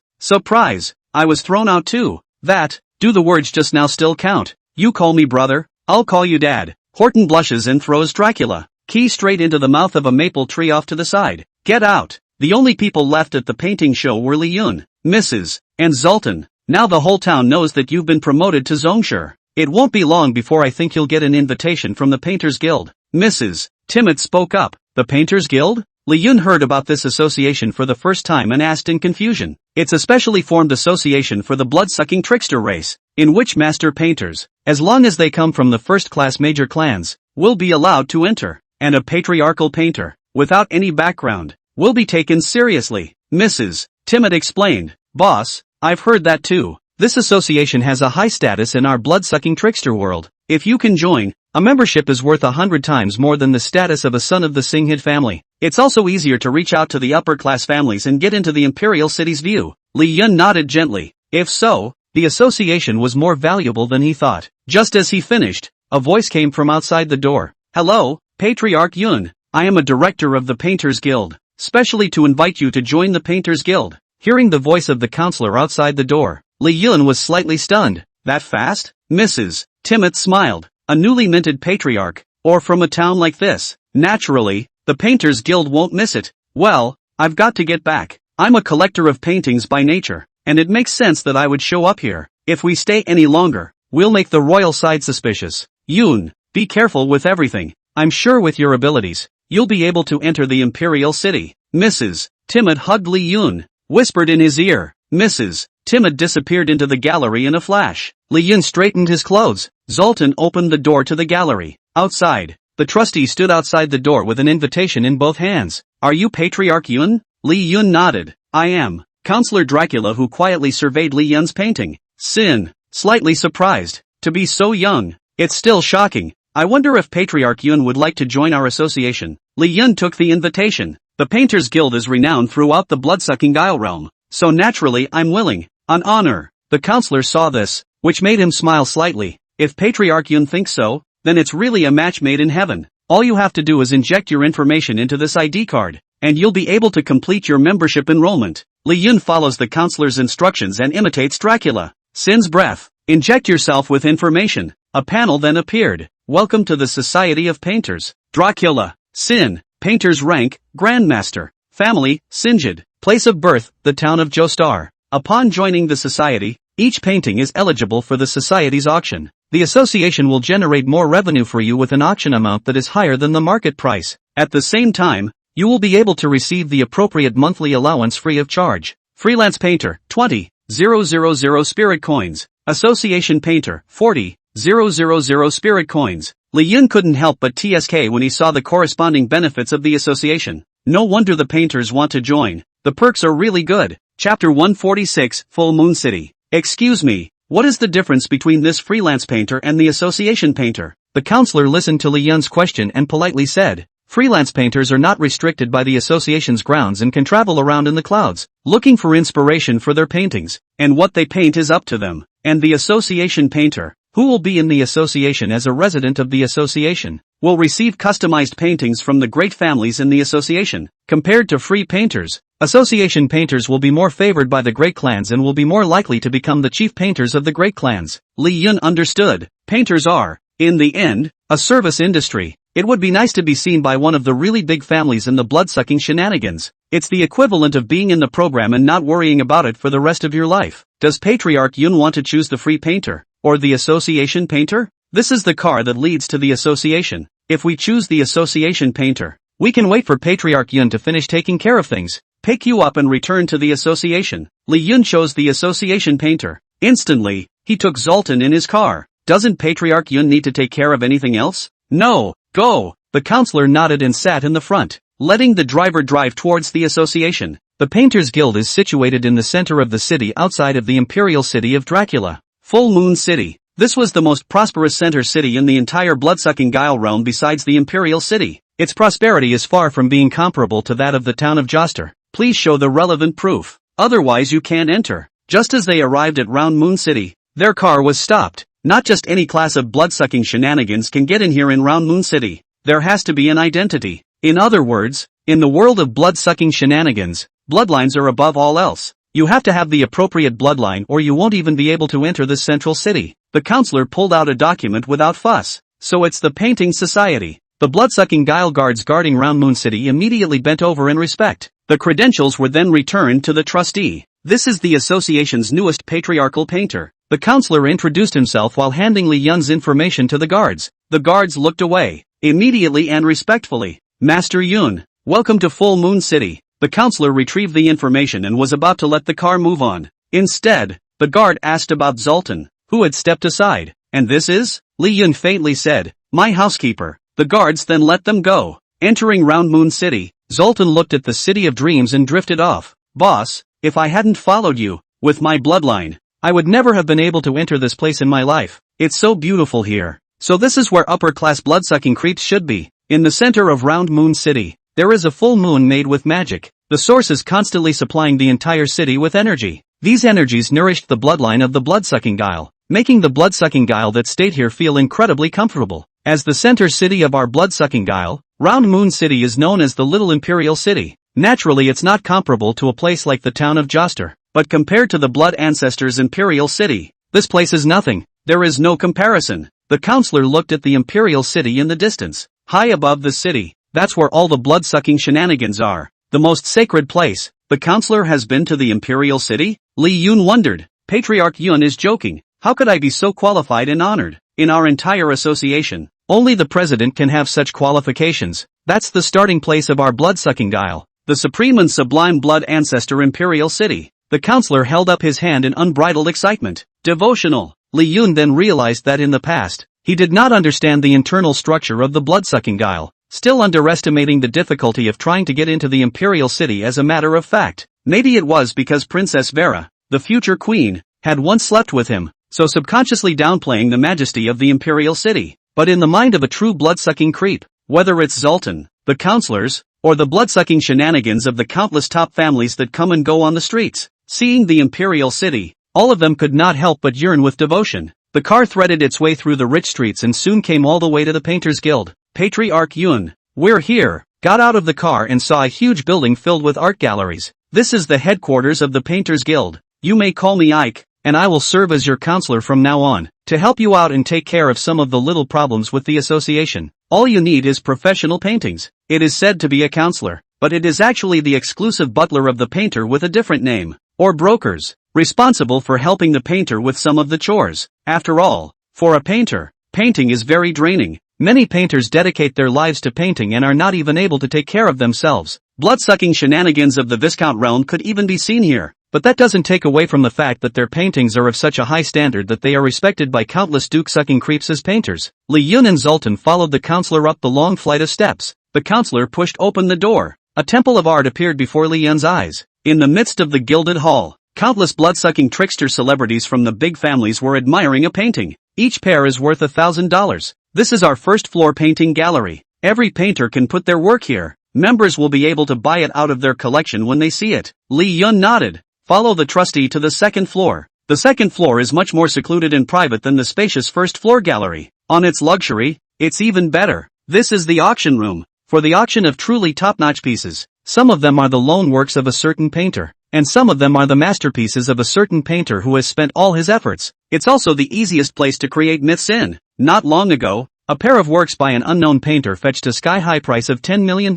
I was thrown out too. Do the words just now still count? You call me brother, I'll call you dad. Horton blushes and throws Dracula. Key straight into the mouth of a maple tree off to the side. Get out. The only people left at the painting show were Li Yun, Mrs. and Zoltan. Now the whole town knows that you've been promoted to Zongshire. It won't be long before I think you'll get an invitation from the Painters Guild. Mrs. Timid spoke up. The Painters Guild? Li Yun heard about this association for the first time and asked in confusion. It's a specially formed association for the blood-sucking trickster race, in which master painters, as long as they come from the first-class major clans, will be allowed to enter, and a patriarchal painter, without any background, will be taken seriously. Mrs. Timid explained. Boss, I've heard that too. This association has a high status in our blood-sucking trickster world. If you can join, a membership is worth 100 times more than the status of a son of the Singhid family. It's also easier to reach out to the upper-class families and get into the imperial city's view. Li Yun nodded gently. If so, the association was more valuable than he thought. Just as he finished, a voice came from outside the door. Hello, Patriarch Yun. I am a director of the Painters Guild, specially to invite you to join the Painters Guild. Hearing the voice of the counselor outside the door, Li Yun was slightly stunned. That fast? Mrs. Timot smiled. A newly minted patriarch, or from a town like this. Naturally, the Painters Guild won't miss it. Well, I've got to get back. I'm a collector of paintings by nature, and it makes sense that I would show up here. If we stay any longer, we'll make the royal side suspicious. Yun, be careful with everything. I'm sure with your abilities, you'll be able to enter the imperial city. Mrs. Timid hugged Li Yun, whispered in his ear. Mrs. Timid disappeared into the gallery in a flash. Li Yun straightened his clothes. Zoltan opened the door to the gallery. Outside, the trustee stood outside the door with an invitation in both hands. Are you Patriarch Yun? Li Yun nodded. I am. Counselor Dracula, who quietly surveyed Li Yun's painting. Sin, slightly surprised. To be so young, it's still shocking. I wonder if Patriarch Yun would like to join our association. Li Yun took the invitation. The Painters Guild is renowned throughout the blood-sucking Isle realm, so naturally I'm willing. On honor. The counselor saw this, which made him smile slightly. If Patriarch Yun thinks so, then it's really a match made in heaven. All you have to do is inject your information into this ID card, and you'll be able to complete your membership enrollment. Li Yun follows the counselor's instructions and imitates Dracula. Sin's breath. Inject yourself with information. A panel then appeared. Welcome to the Society of Painters. Dracula. Sin. Painter's rank, Grandmaster. Family, Sinjid. Place of birth, the town of Joestar. Upon joining the society, each painting is eligible for the society's auction. The association will generate more revenue for you with an auction amount that is higher than the market price. At the same time, you will be able to receive the appropriate monthly allowance free of charge. Freelance Painter, 20,000 Spirit Coins. Association Painter, 40,000 Spirit Coins. Li Yun couldn't help but TSK when he saw the corresponding benefits of the association. No wonder the painters want to join. The perks are really good. Chapter 146, Full Moon City. Excuse me, what is the difference between this freelance painter and the association painter? The counselor listened to Li Yun's question and politely said, freelance painters are not restricted by the association's grounds and can travel around in the clouds, looking for inspiration for their paintings, and what they paint is up to them. And the association painter, who will be in the association as a resident of the association, will receive customized paintings from the great families in the association. Compared to free painters, association painters will be more favored by the great clans and will be more likely to become the chief painters of the great clans. Li Yun understood. Painters are, in the end, a service industry. It would be nice to be seen by one of the really big families in the blood-sucking shenanigans. It's the equivalent of being in the program and not worrying about it for the rest of your life. Does Patriarch Yun want to choose the free painter, or the association painter? This is the car that leads to the association. If we choose the association painter, we can wait for Patriarch Yun to finish taking care of things, pick you up and return to the association. Li Yun chose the association painter. Instantly, he took Zoltan in his car. Doesn't Patriarch Yun need to take care of anything else? No, go! The counselor nodded and sat in the front, letting the driver drive towards the association. The Painters Guild is situated in the center of the city outside of the imperial city of Dracula. Full Moon City. This was the most prosperous center city in the entire blood-sucking Guile realm besides the imperial city. Its prosperity is far from being comparable to that of the town of Joster. Please show the relevant proof. Otherwise you can't enter. Just as they arrived at Round Moon City, their car was stopped. Not just any class of blood-sucking shenanigans can get in here in Round Moon City. There has to be an identity. In other words, in the world of blood-sucking shenanigans, bloodlines are above all else. You have to have the appropriate bloodline or you won't even be able to enter this central city. The counselor pulled out a document without fuss. So it's the Painting Society. The blood-sucking Guile guards guarding Round Moon City immediately bent over in respect. The credentials were then returned to the trustee. This is the association's newest patriarchal painter. The counselor introduced himself while handing Li Yun's information to the guards. The guards looked away, immediately and respectfully. Master Yun, welcome to Full Moon City. The counselor retrieved the information and was about to let the car move on. Instead, the guard asked about Zoltan, who had stepped aside. And this is? Li Yun faintly said, my housekeeper. The guards then let them go. Entering Round Moon City, Zoltan looked at the City of Dreams and drifted off. Boss, if I hadn't followed you, with my bloodline, I would never have been able to enter this place in my life. It's so beautiful here. So this is where upper-class blood-sucking creeps should be. In the center of Round Moon City, there is a full moon made with magic. The source is constantly supplying the entire city with energy. These energies nourished the bloodline of the blood-sucking Guile, making the blood-sucking Guile that stayed here feel incredibly comfortable. As the center city of our blood-sucking Guile, Round Moon City is known as the Little Imperial City. Naturally it's not comparable to a place like the town of Joster. But compared to the Blood Ancestors' Imperial City, this place is nothing. There is no comparison. The counselor looked at the Imperial City in the distance. High above the city, that's where all the blood-sucking shenanigans are. The most sacred place. The counselor has been to the Imperial City? Li Yun wondered. Patriarch Yun is joking. How could I be so qualified and honored? In our entire association, only the president can have such qualifications. That's the starting place of our blood-sucking Guile. The supreme and sublime blood ancestor Imperial City. The counselor held up his hand in unbridled excitement. Devotional. Li Yun then realized that in the past, he did not understand the internal structure of the blood-sucking Guile, still underestimating the difficulty of trying to get into the Imperial City as a matter of fact. Maybe it was because Princess Vera, the future queen, had once slept with him, so subconsciously downplaying the majesty of the Imperial City. But in the mind of a true blood-sucking creep, whether it's Zoltan, the counselors, or the blood-sucking shenanigans of the countless top families that come and go on the streets, seeing the Imperial City, all of them could not help but yearn with devotion. The car threaded its way through the rich streets and soon came all the way to the Painters Guild. Patriarch Yun, we're here, got out of the car and saw a huge building filled with art galleries. This is the headquarters of the Painters Guild. You may call me Ike, and I will serve as your counselor from now on, to help you out and take care of some of the little problems with the association. All you need is professional paintings. It is said to be a counselor, but it is actually the exclusive butler of the painter with a different name. Or brokers, responsible for helping the painter with some of the chores. After all, for a painter, painting is very draining. Many painters dedicate their lives to painting and are not even able to take care of themselves. Blood-sucking shenanigans of the Viscount realm could even be seen here. But that doesn't take away from the fact that their paintings are of such a high standard that they are respected by countless duke-sucking creeps as painters. Li Yun and Zoltan followed the counselor up the long flight of steps. The counselor pushed open the door. A temple of art appeared before Li Yun's eyes. In the midst of the gilded hall, countless blood-sucking trickster celebrities from the big families were admiring a painting. Each pair is worth $1,000. This is our first floor painting gallery. Every painter can put their work here. Members will be able to buy it out of their collection when they see it. Li Yun nodded. Follow the trustee to the second floor. The second floor is much more secluded and private than the spacious first floor gallery. On its luxury, it's even better. This is the auction room, for the auction of truly top-notch pieces. Some of them are the lone works of a certain painter, and some of them are the masterpieces of a certain painter who has spent all his efforts. It's also the easiest place to create myths in. Not long ago, a pair of works by an unknown painter fetched a sky-high price of $10 million.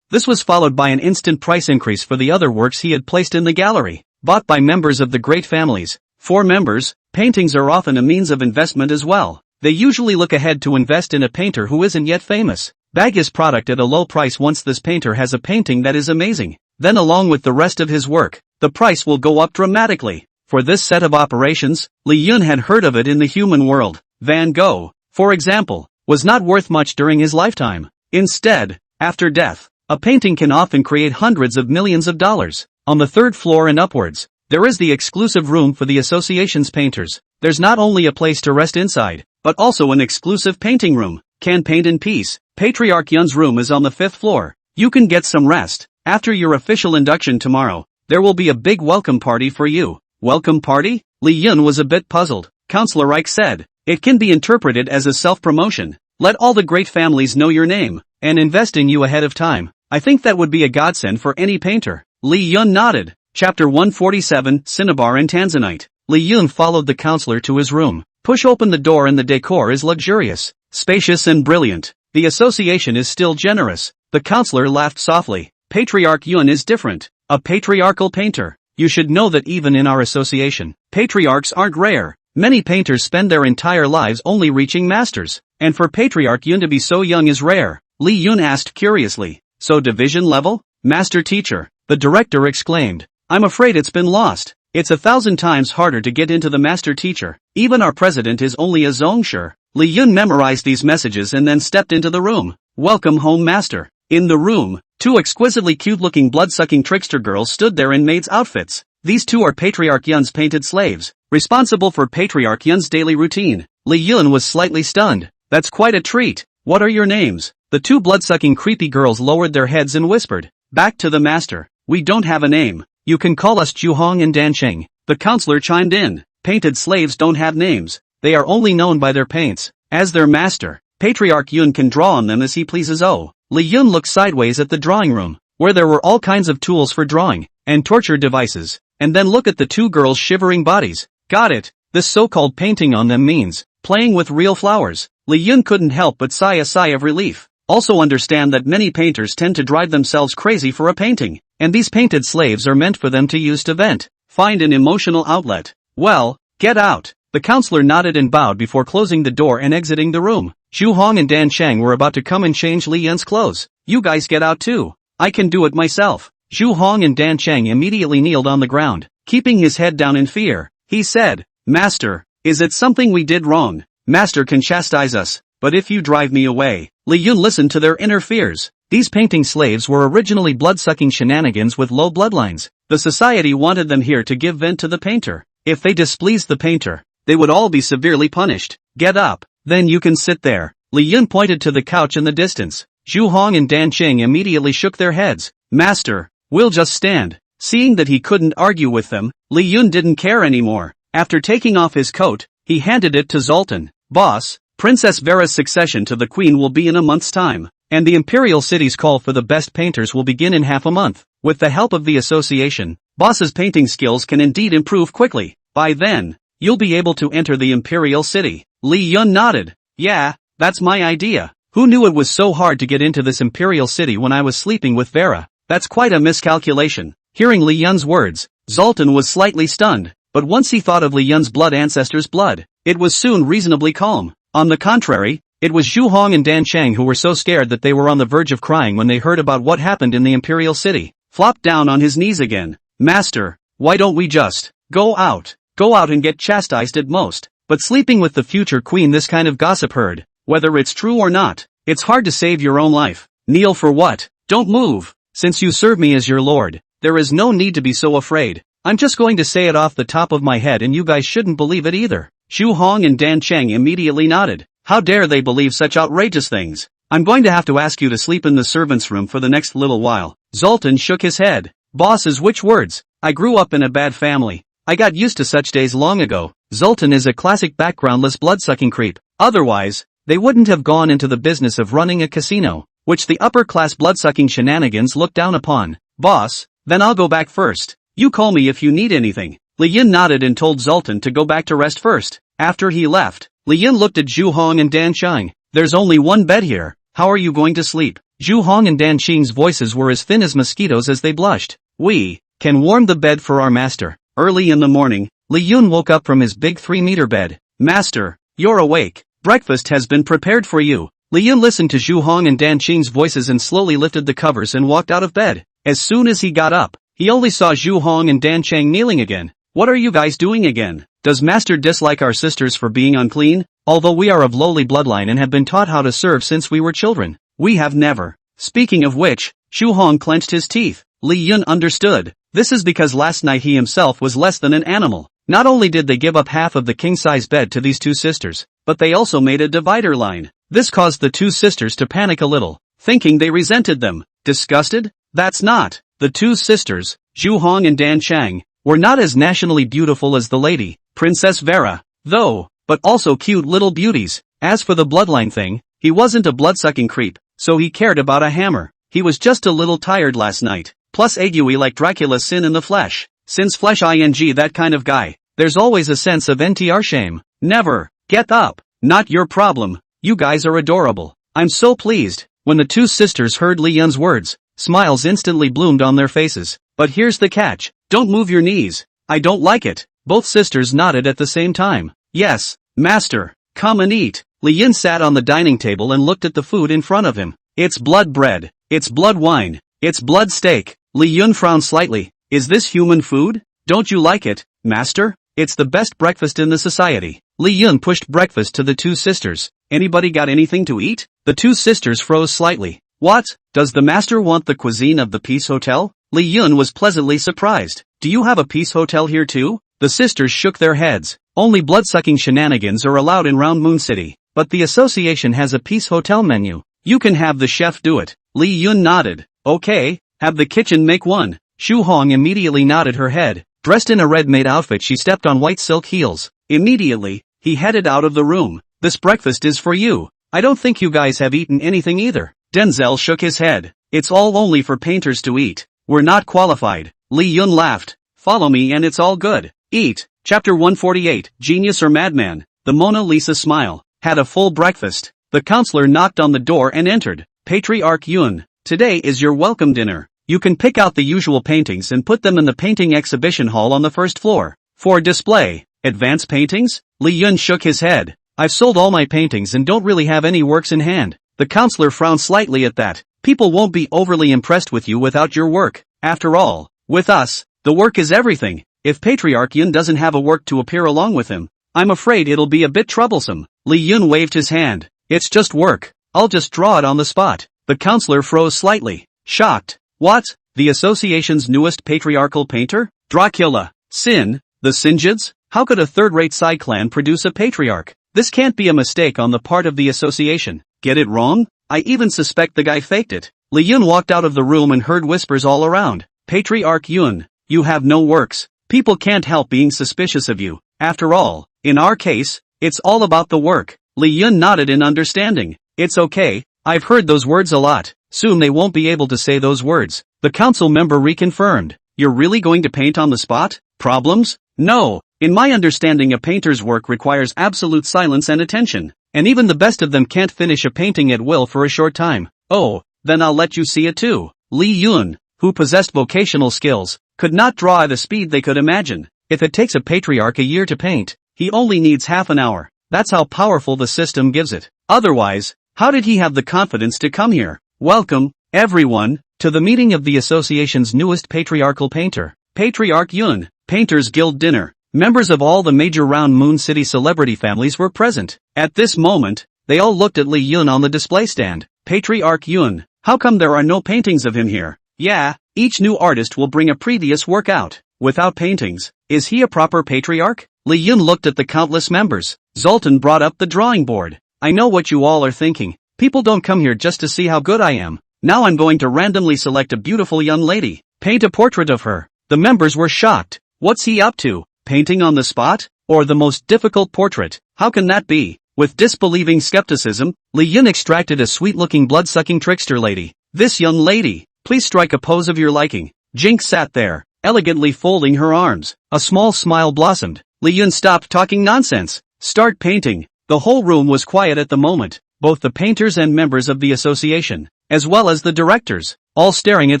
This was followed by an instant price increase for the other works he had placed in the gallery, bought by members of the great families. For members, paintings are often a means of investment as well. They usually look ahead to invest in a painter who isn't yet famous. Bag his product at a low price once this painter has a painting that is amazing. Then along with the rest of his work, the price will go up dramatically. For this set of operations, Lee Yun had heard of it in the human world. Van Gogh, for example, was not worth much during his lifetime. Instead, after death, a painting can often create hundreds of millions of dollars. On the third floor and upwards, there is the exclusive room for the association's painters. There's not only a place to rest inside, but also an exclusive painting room. Can paint in peace. Patriarch Yun's room is on the 5th floor. You can get some rest. After your official induction tomorrow, there will be a big welcome party for you. Welcome party? Lee Yun was a bit puzzled. Counselor Ike said, it can be interpreted as a self-promotion. Let all the great families know your name, and invest in you ahead of time. I think that would be a godsend for any painter. Lee Yun nodded. Chapter 147, Cinnabar and Tanzanite. Lee Yun followed the counselor to his room. Push open the door and the decor is luxurious, spacious and brilliant. The association is still generous. The counselor laughed softly. Patriarch Yun is different. A patriarchal painter. You should know that even in our association, patriarchs aren't rare. Many painters spend their entire lives only reaching masters. And for Patriarch Yun to be so young is rare. Lee Yun asked curiously. So division level? Master teacher. The director exclaimed. I'm afraid it's been lost. It's 1,000 times harder to get into the master teacher. Even our president is only a zongshi. Lee Yun memorized these messages and then stepped into the room. Welcome home, master. In the room, two exquisitely cute-looking blood-sucking trickster girls stood there in maids' outfits. These two are Patriarch Yun's painted slaves, responsible for Patriarch Yun's daily routine. Lee Yun was slightly stunned. That's quite a treat. What are your names? The two blood-sucking creepy girls lowered their heads and whispered. Back to the master. We don't have a name. You can call us Juhong and Dancheng. The counselor chimed in. Painted slaves don't have names. They are only known by their paints. As their master, Patriarch Yun can draw on them as he pleases. Oh. Lee Yun looked sideways at the drawing room, where there were all kinds of tools for drawing, and torture devices, and then look at the two girls' shivering bodies. Got it. This so-called painting on them means playing with real flowers. Lee Yun couldn't help but sigh a sigh of relief. Also understand that many painters tend to drive themselves crazy for a painting, and these painted slaves are meant for them to use to vent, find an emotional outlet. Well, get out. The counselor nodded and bowed before closing the door and exiting the room. Zhu Hong and Dan Chang were about to come and change Li Yun's clothes. You guys get out too. I can do it myself. Zhu Hong and Dan Chang immediately kneeled on the ground, keeping his head down in fear. He said, Master, is it something we did wrong? Master can chastise us, but if you drive me away. Li Yun listened to their inner fears. These painting slaves were originally blood-sucking shenanigans with low bloodlines. The society wanted them here to give vent to the painter. If they displeased the painter, they would all be severely punished. Get up. Then you can sit there. Li Yun pointed to the couch in the distance. Zhu Hong and Dan Cheng immediately shook their heads. Master, we'll just stand. Seeing that he couldn't argue with them, Li Yun didn't care anymore. After taking off his coat, he handed it to Zoltan. Boss, Princess Vera's succession to the queen will be in a month's time, and the imperial city's call for the best painters will begin in half a month. With the help of the association, Boss's painting skills can indeed improve quickly. By then, you'll be able to enter the imperial city. Li Yun nodded. Yeah, that's my idea. Who knew it was so hard to get into this imperial city when I was sleeping with Vera? That's quite a miscalculation. Hearing Li Yun's words, Zoltan was slightly stunned, but once he thought of Li Yun's blood ancestors' blood, it was soon reasonably calm. On the contrary, it was Zhu Hong and Dan Chang who were so scared that they were on the verge of crying when they heard about what happened in the imperial city. Flopped down on his knees again. Master, why don't we just go out? Go out and get chastised at most. But sleeping with the future queen, this kind of gossip heard, whether it's true or not, it's hard to save your own life. Kneel for what? Don't move. Since you serve me as your lord, there is no need to be so afraid. I'm just going to say it off the top of my head and you guys shouldn't believe it either. Zhu Hong and Dan Cheng immediately nodded. How dare they believe such outrageous things? I'm going to have to ask you to sleep in the servants' room for the next little while. Zoltan shook his head. Bosses, which words? I grew up in a bad family. I got used to such days long ago. Zoltan is a classic backgroundless blood-sucking creep. Otherwise, they wouldn't have gone into the business of running a casino, which the upper-class blood-sucking shenanigans look down upon. Boss, then I'll go back first. You call me if you need anything. Li Yun nodded and told Zoltan to go back to rest first. After he left, Li Yun looked at Zhu Hong and Dan Chang. There's only one bed here. How are you going to sleep? Zhu Hong and Dan Qing's voices were as thin as mosquitoes as they blushed. We can warm the bed for our master. Early in the morning, Li Yun woke up from his big 3-meter bed. Master, you're awake. Breakfast has been prepared for you. Li Yun listened to Zhu Hong and Dan Qing's voices and slowly lifted the covers and walked out of bed. As soon as he got up, he only saw Zhu Hong and Dan Chang kneeling again. What are you guys doing again? Does Master dislike our sisters for being unclean? Although we are of lowly bloodline and have been taught how to serve since we were children, we have never. Speaking of which, Zhu Hong clenched his teeth. Li Yun understood. This is because last night he himself was less than an animal. Not only did they give up half of the king-size bed to these two sisters, but they also made a divider line. This caused the two sisters to panic a little, thinking they resented them. Disgusted? That's not. The two sisters, Zhu Hong and Dan Chang, were not as nationally beautiful as the lady, Princess Vera, though, but also cute little beauties. As for the bloodline thing, he wasn't a blood-sucking creep, so he cared about a hammer. He was just a little tired last night, plus ague like Dracula's sin in the flesh. Since flesh ing that kind of guy, there's always a sense of NTR shame. Never. Get up. Not your problem. You guys are adorable. I'm so pleased. When the two sisters heard Li Yun's words, smiles instantly bloomed on their faces. But here's the catch. Don't move your knees. I don't like it. Both sisters nodded at the same time. Yes, master. Come and eat. Li Yun sat on the dining table and looked at the food in front of him. It's blood bread. It's blood wine. It's blood steak. Li Yun frowned slightly. Is this human food? Don't you like it, master? It's the best breakfast in the society. Li Yun pushed breakfast to the two sisters. Anybody got anything to eat? The two sisters froze slightly. What? Does the master want the cuisine of the Peace Hotel? Li Yun was pleasantly surprised. Do you have a Peace Hotel here too? The sisters shook their heads. Only blood-sucking shenanigans are allowed in Round Moon City. But the association has a Peace Hotel menu. You can have the chef do it. Li Yun nodded. Okay, have the kitchen make one. Zhu Hong immediately nodded her head. Dressed in a red-maid outfit, she stepped on white silk heels. Immediately, he headed out of the room. This breakfast is for you. I don't think you guys have eaten anything either. Denzel shook his head. It's all only for painters to eat. We're not qualified. Li Yun laughed. Follow me and it's all good. Eat. Chapter 148, Genius or Madman? The Mona Lisa smile. Had a full breakfast. The counselor knocked on the door and entered. Patriarch Yun. Today is your welcome dinner. You can pick out the usual paintings and put them in the painting exhibition hall on the first floor. For display. Advanced paintings? Li Yun shook his head. I've sold all my paintings and don't really have any works in hand. The counselor frowned slightly at that. People won't be overly impressed with you without your work. After all, with us, the work is everything. If Patriarch Yun doesn't have a work to appear along with him, I'm afraid it'll be a bit troublesome. Li Yun waved his hand. It's just work. I'll just draw it on the spot. The counselor froze slightly. Shocked. What? The association's newest patriarchal painter? Dracula. Sin? The Sinjids? How could a third-rate side clan produce a patriarch? This can't be a mistake on the part of the association. Get it wrong? I even suspect the guy faked it. Li Yun walked out of the room and heard whispers all around. Patriarch Yun, you have no works. People can't help being suspicious of you. After all, in our case, it's all about the work. Li Yun nodded in understanding. It's okay, I've heard those words a lot. Soon they won't be able to say those words. The council member reconfirmed. You're really going to paint on the spot? Problems? No. In my understanding, a painter's work requires absolute silence and attention. And even the best of them can't finish a painting at will for a short time. Oh, then I'll let you see it too. Li Yun, who possessed vocational skills, could not draw at a speed they could imagine. If it takes a patriarch a year to paint, he only needs half an hour. That's how powerful the system gives it. Otherwise, how did he have the confidence to come here? Welcome, everyone, to the meeting of the association's newest patriarchal painter, Patriarch Yun. Painters Guild dinner. Members of all the major Round Moon City celebrity families were present. At this moment, they all looked at Li Yun on the display stand. Patriarch Yun, how come there are no paintings of him here? Yeah, each new artist will bring a previous work out. Without paintings, is he a proper patriarch? Li Yun looked at the countless members. Zoltan brought up the drawing board. I know what you all are thinking. People don't come here just to see how good I am. Now I'm going to randomly select a beautiful young lady. Paint a portrait of her. The members were shocked. What's he up to? Painting on the spot? Or the most difficult portrait? How can that be? With disbelieving skepticism, Li Yun extracted a sweet-looking blood-sucking trickster lady. This young lady, please strike a pose of your liking. Jinx sat there, elegantly folding her arms. A small smile blossomed. Li Yun stopped talking nonsense. Start painting. The whole room was quiet at the moment. both the painters and members of the association, as well as the directors, all staring at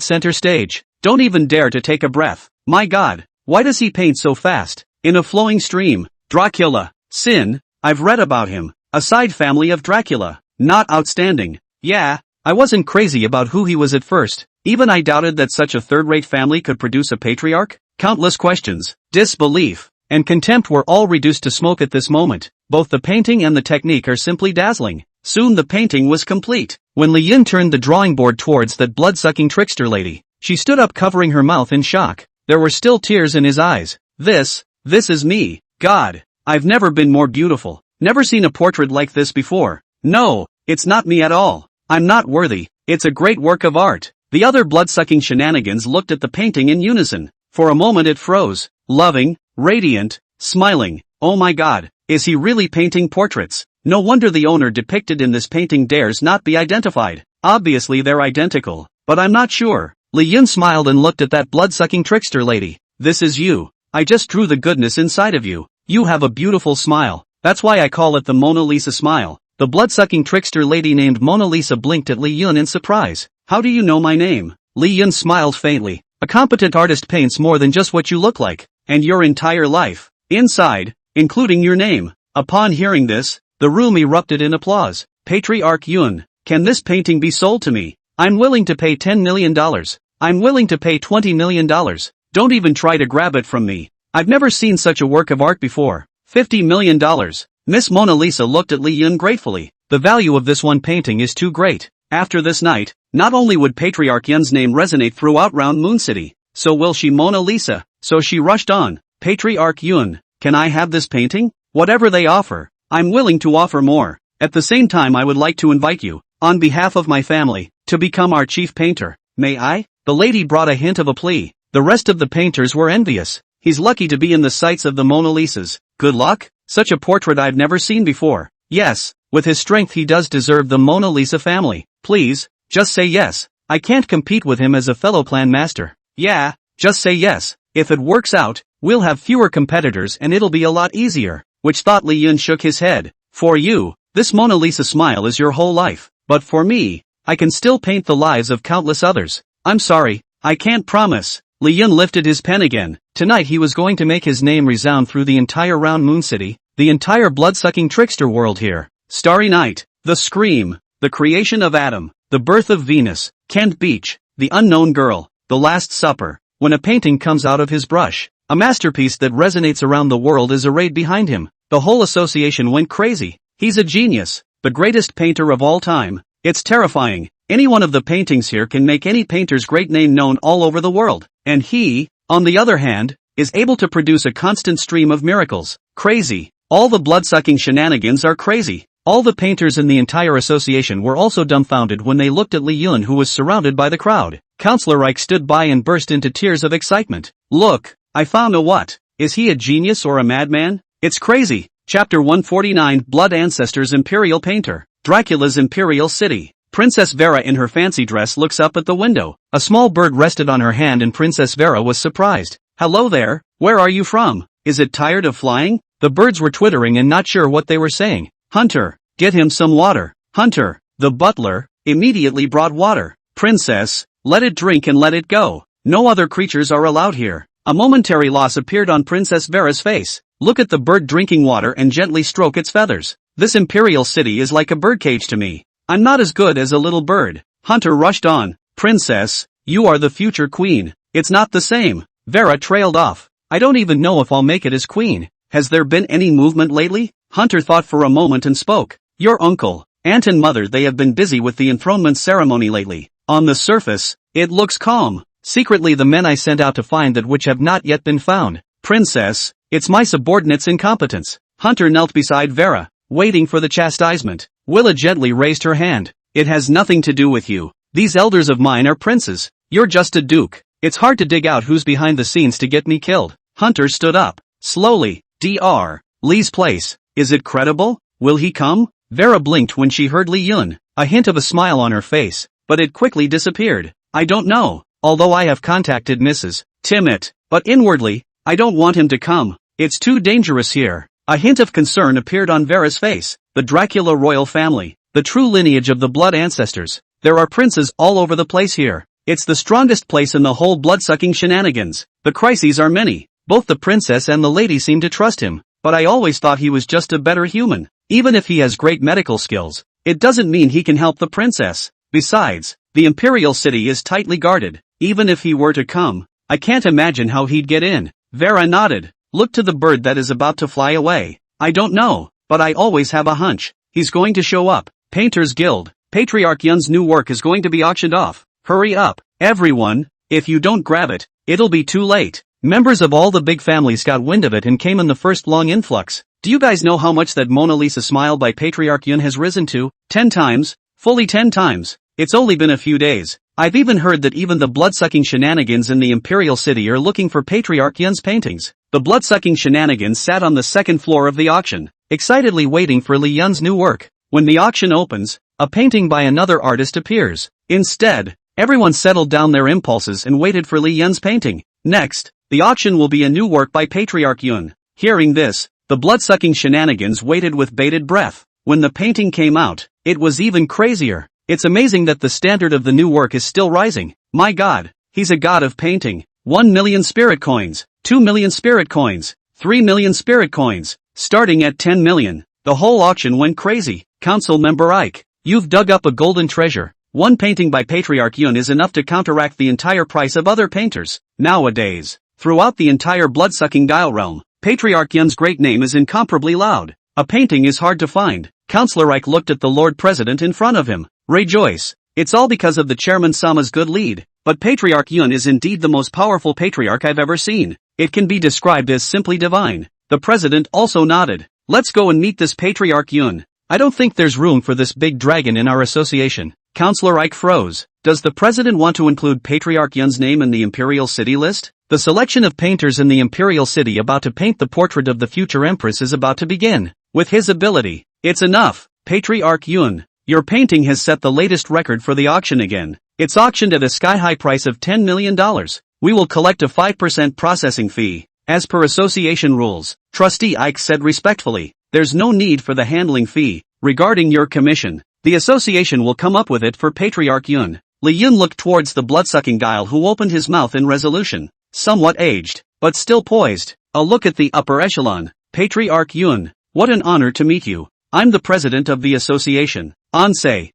center stage. Don't even dare to take a breath. My God, why does he paint so fast? In a flowing stream. Dracula. Sin. I've read about him. A side family of Dracula. Not outstanding. Yeah, I wasn't crazy about who he was at first. Even I doubted that such a third-rate family could produce a patriarch. Countless questions, disbelief, and contempt were all reduced to smoke at this moment. Both the painting and the technique are simply dazzling. Soon the painting was complete. When Li Yun turned the drawing board towards that blood-sucking trickster lady, she stood up covering her mouth in shock. There were still tears in his eyes. This is me. God, I've never been more beautiful. Never seen a portrait like this before. No, it's not me at all. I'm not worthy. It's a great work of art. The other blood-sucking shenanigans looked at the painting in unison. For a moment it froze. Loving, radiant, smiling. Oh my God, is he really painting portraits? No wonder the owner depicted in this painting dares not be identified. Obviously they're identical, but I'm not sure. Li Yun smiled and looked at that blood-sucking trickster lady. This is you. I just drew the goodness inside of you. You have a beautiful smile. That's why I call it the Mona Lisa smile. The blood-sucking trickster lady named Mona Lisa blinked at Li Yun in surprise. How do you know my name? Li Yun smiled faintly. A competent artist paints more than just what you look like, and your entire life, inside, including your name. Upon hearing this, the room erupted in applause. Patriarch Yun, can this painting be sold to me? I'm willing to pay $10 million. I'm willing to pay $20 million. Don't even try to grab it from me. I've never seen such a work of art before. $50 million. Miss Mona Lisa looked at Li Yun gratefully. The value of this one painting is too great. After this night, not only would Patriarch Yun's name resonate throughout Round Moon City, so will she Mona Lisa. So she rushed on. Patriarch Yun, can I have this painting? Whatever they offer, I'm willing to offer more. At the same time I would like to invite you, on behalf of my family, to become our chief painter. May I? The lady brought a hint of a plea. The rest of the painters were envious. He's lucky to be in the sights of the Mona Lisas. Good luck? Such a portrait I've never seen before. Yes, with his strength he does deserve the Mona Lisa family. Please, just say yes. I can't compete with him as a fellow clan master. Yeah, just say yes. If it works out, we'll have fewer competitors and it'll be a lot easier. Which thought Li Yun shook his head. For you, this Mona Lisa smile is your whole life. But for me, I can still paint the lives of countless others. I'm sorry, I can't promise. Li Yun lifted his pen again. Tonight he was going to make his name resound through the entire Round Moon City, the entire blood-sucking trickster world here. Starry Night, The Scream, The Creation of Adam, The Birth of Venus, Kent Beach, The Unknown Girl, The Last Supper. When a painting comes out of his brush, a masterpiece that resonates around the world is arrayed behind him. The whole association went crazy. He's a genius, the greatest painter of all time. It's terrifying. Any one of the paintings here can make any painter's great name known all over the world. And he, on the other hand, is able to produce a constant stream of miracles. Crazy. All the blood-sucking shenanigans are crazy. All the painters in the entire association were also dumbfounded when they looked at Li Yun, who was surrounded by the crowd. Counselor Reich stood by and burst into tears of excitement. Look, I found a what? Is he a genius or a madman? It's crazy. Chapter 149, Blood Ancestors Imperial Painter. Dracula's Imperial City. Princess Vera in her fancy dress looks up at the window. A small bird rested on her hand and Princess Vera was surprised. Hello there, where are you from? Is it tired of flying? The birds were twittering and not sure what they were saying. Hunter, get him some water. Hunter, the butler, immediately brought water. Princess, let it drink and let it go. No other creatures are allowed here. A momentary loss appeared on Princess Vera's face. Look at the bird drinking water and gently stroke its feathers. This imperial city is like a birdcage to me. I'm not as good as a little bird. Hunter rushed on. Princess, you are the future queen. It's not the same. Vera trailed off. I don't even know if I'll make it as queen. Has there been any movement lately? Hunter thought for a moment and spoke. Your uncle, aunt and mother, they have been busy with the enthronement ceremony lately. On the surface, it looks calm. Secretly the men I sent out to find that which have not yet been found. Princess, it's my subordinate's incompetence. Hunter knelt beside Vera, waiting for the chastisement. Willa gently raised her hand. It has nothing to do with you. These elders of mine are princes. You're just a duke. It's hard to dig out who's behind the scenes to get me killed. Hunter stood up. Slowly. Dr. Lee's place. Is it credible? Will he come? Vera blinked when she heard Li Yun, a hint of a smile on her face, but it quickly disappeared. I don't know, although I have contacted Mrs. Timmett, but inwardly, I don't want him to come. It's too dangerous here. A hint of concern appeared on Vera's face. The Dracula royal family. the true lineage of the blood ancestors. There are princes all over the place here. It's the strongest place in the whole blood-sucking shenanigans. The crises are many. Both the princess and the lady seem to trust him, but I always thought he was just a better human. Even if he has great medical skills, it doesn't mean he can help the princess. Besides, the imperial city is tightly guarded. Even if he were to come, I can't imagine how he'd get in. Vera nodded. Look to the bird that is about to fly away. I don't know, but I always have a hunch. He's going to show up. Painters Guild. Patriarch Yun's new work is going to be auctioned off. Hurry up, everyone. If you don't grab it, it'll be too late. Members of all the big families got wind of it and came in the first long influx. Do you guys know how much that Mona Lisa smile by Patriarch Yun has risen to? 10 times? Fully 10 times. It's only been a few days. I've even heard that even the blood-sucking shenanigans in the Imperial City are looking for Patriarch Yun's paintings. The blood-sucking shenanigans sat on the second floor of the auction, excitedly waiting for Li Yun's new work. When the auction opens, a painting by another artist appears. Instead, everyone settled down their impulses and waited for Li Yun's painting. Next, the auction will be a new work by Patriarch Yun. Hearing this, the blood-sucking shenanigans waited with bated breath. When the painting came out, it was even crazier. It's amazing that the standard of the new work is still rising. My god, he's a god of painting. 1 million spirit coins, 2 million spirit coins, 3 million spirit coins, starting at 10 million. The whole auction went crazy. Council Member Ike, you've dug up a golden treasure. One painting by Patriarch Yun is enough to counteract the entire price of other painters. Nowadays, throughout the entire blood-sucking Dial realm, Patriarch Yun's great name is incomparably loud. A painting is hard to find. Councillor Ike looked at the Lord President in front of him. Rejoice. It's all because of the Chairman Sama's good lead. But Patriarch Yun is indeed the most powerful patriarch I've ever seen. It can be described as simply divine. The President also nodded. Let's go and meet this Patriarch Yun. I don't think there's room for this big dragon in our association. Councillor Ike froze. Does the President want to include Patriarch Yun's name in the Imperial City list? The selection of painters in the Imperial City about to paint the portrait of the future Empress is about to begin. With his ability, it's enough. Patriarch Yun, your painting has set the latest record for the auction again. It's auctioned at a sky-high price of $10 million. We will collect a 5% processing fee. As per association rules, Trustee Ike said respectfully, there's no need for the handling fee. Regarding your commission, the association will come up with it for Patriarch Yun. Li Yun looked towards the blood-sucking guile who opened his mouth in resolution. Somewhat aged, but still poised. A look at the upper echelon. Patriarch Yun, what an honor to meet you. I'm the president of the association. Ansei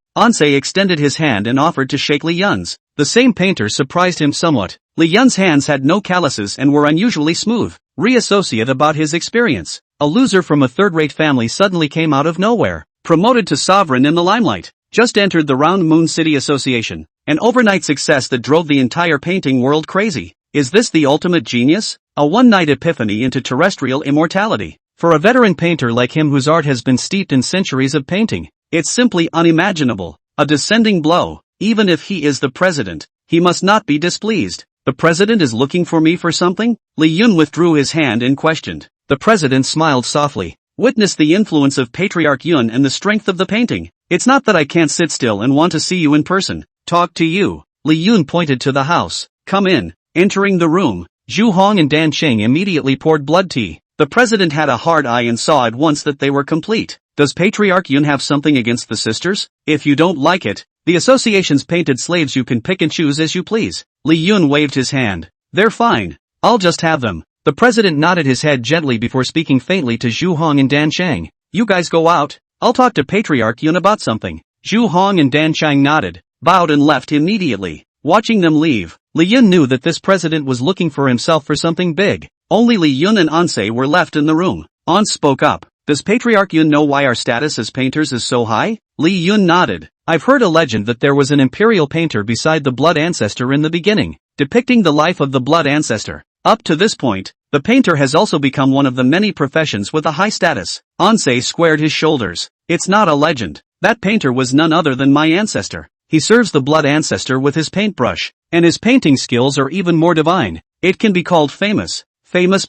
extended his hand and offered to shake Li Yun's. The same painter surprised him somewhat. Li Yun's hands had no calluses and were unusually smooth. Re-associate about his experience. A loser from a third-rate family suddenly came out of nowhere. Promoted to sovereign in the limelight. Just entered the Round Moon City Association. An overnight success that drove the entire painting world crazy. Is this the ultimate genius? A one-night epiphany into terrestrial immortality. For a veteran painter like him whose art has been steeped in centuries of painting, it's simply unimaginable. A descending blow. Even if he is the president, he must not be displeased. The president is looking for me for something? Li Yun withdrew his hand and questioned. The president smiled softly. Witness the influence of Patriarch Yun and the strength of the painting. It's not that I can't sit still and want to see you in person. Talk to you. Li Yun pointed to the house. Come in. Entering the room, Zhu Hong and Dan Cheng immediately poured blood tea. The president had a hard eye and saw at once that they were complete. Does Patriarch Yun have something against the sisters? If you don't like it, the association's painted slaves you can pick and choose as you please. Li Yun waved his hand. They're fine. I'll just have them. The president nodded his head gently before speaking faintly to Zhu Hong and Dan Cheng. You guys go out. I'll talk to Patriarch Yun about something. Zhu Hong and Dan Cheng nodded, bowed and left immediately. Watching them leave, Li Yun knew that this president was looking for himself for something big. Only Li Yun and Ansei were left in the room. Ans spoke up. Does Patriarch Yun know why our status as painters is so high? Li Yun nodded. I've heard a legend that there was an imperial painter beside the blood ancestor in the beginning, depicting the life of the blood ancestor. Up to this point, the painter has also become one of the many professions with a high status. Ansei squared his shoulders. It's not a legend. That painter was none other than my ancestor. He serves the blood ancestor with his paintbrush, and his painting skills are even more divine. It can be called famous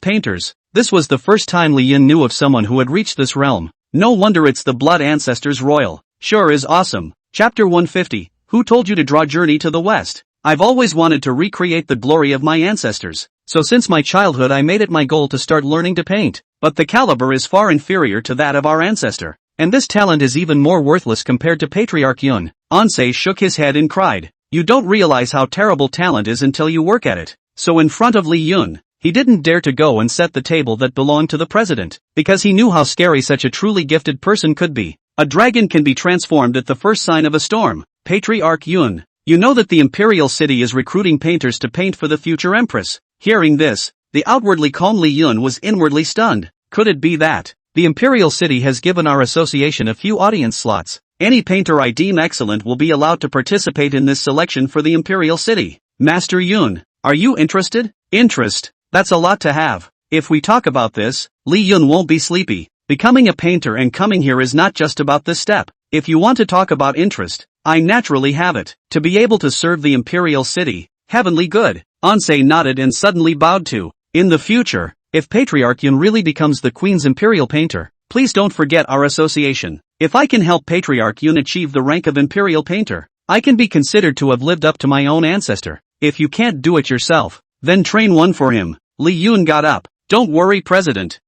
painters. This was the first time Li Yun knew of someone who had reached this realm. No wonder it's the blood ancestors royal. Sure is awesome. Chapter 150. Who told you to draw Journey to the West? I've always wanted to recreate the glory of my ancestors. So since my childhood I made it my goal to start learning to paint. But the caliber is far inferior to that of our ancestor. And this talent is even more worthless compared to Patriarch Yun. Ansei shook his head and cried. You don't realize how terrible talent is until you work at it. So in front of Li Yun, he didn't dare to go and set the table that belonged to the president, because he knew how scary such a truly gifted person could be. A dragon can be transformed at the first sign of a storm. Patriarch Yun, you know that the imperial city is recruiting painters to paint for the future empress. Hearing this, the outwardly calm Li Yun was inwardly stunned. Could it be that the imperial city has given our association a few audience slots? Any painter I deem excellent will be allowed to participate in this selection for the imperial city. Master Yun, are you interested? Interest? That's a lot to have. If we talk about this, Li Yun won't be sleepy. Becoming a painter and coming here is not just about this step. If you want to talk about interest, I naturally have it. To be able to serve the imperial city, heavenly good. Ansei nodded and suddenly bowed to. In the future, if Patriarch Yun really becomes the Queen's imperial painter, please don't forget our association. If I can help Patriarch Yun achieve the rank of imperial painter, I can be considered to have lived up to my own ancestor. If you can't do it yourself, then train one for him. Li Yun got up. Don't worry, President.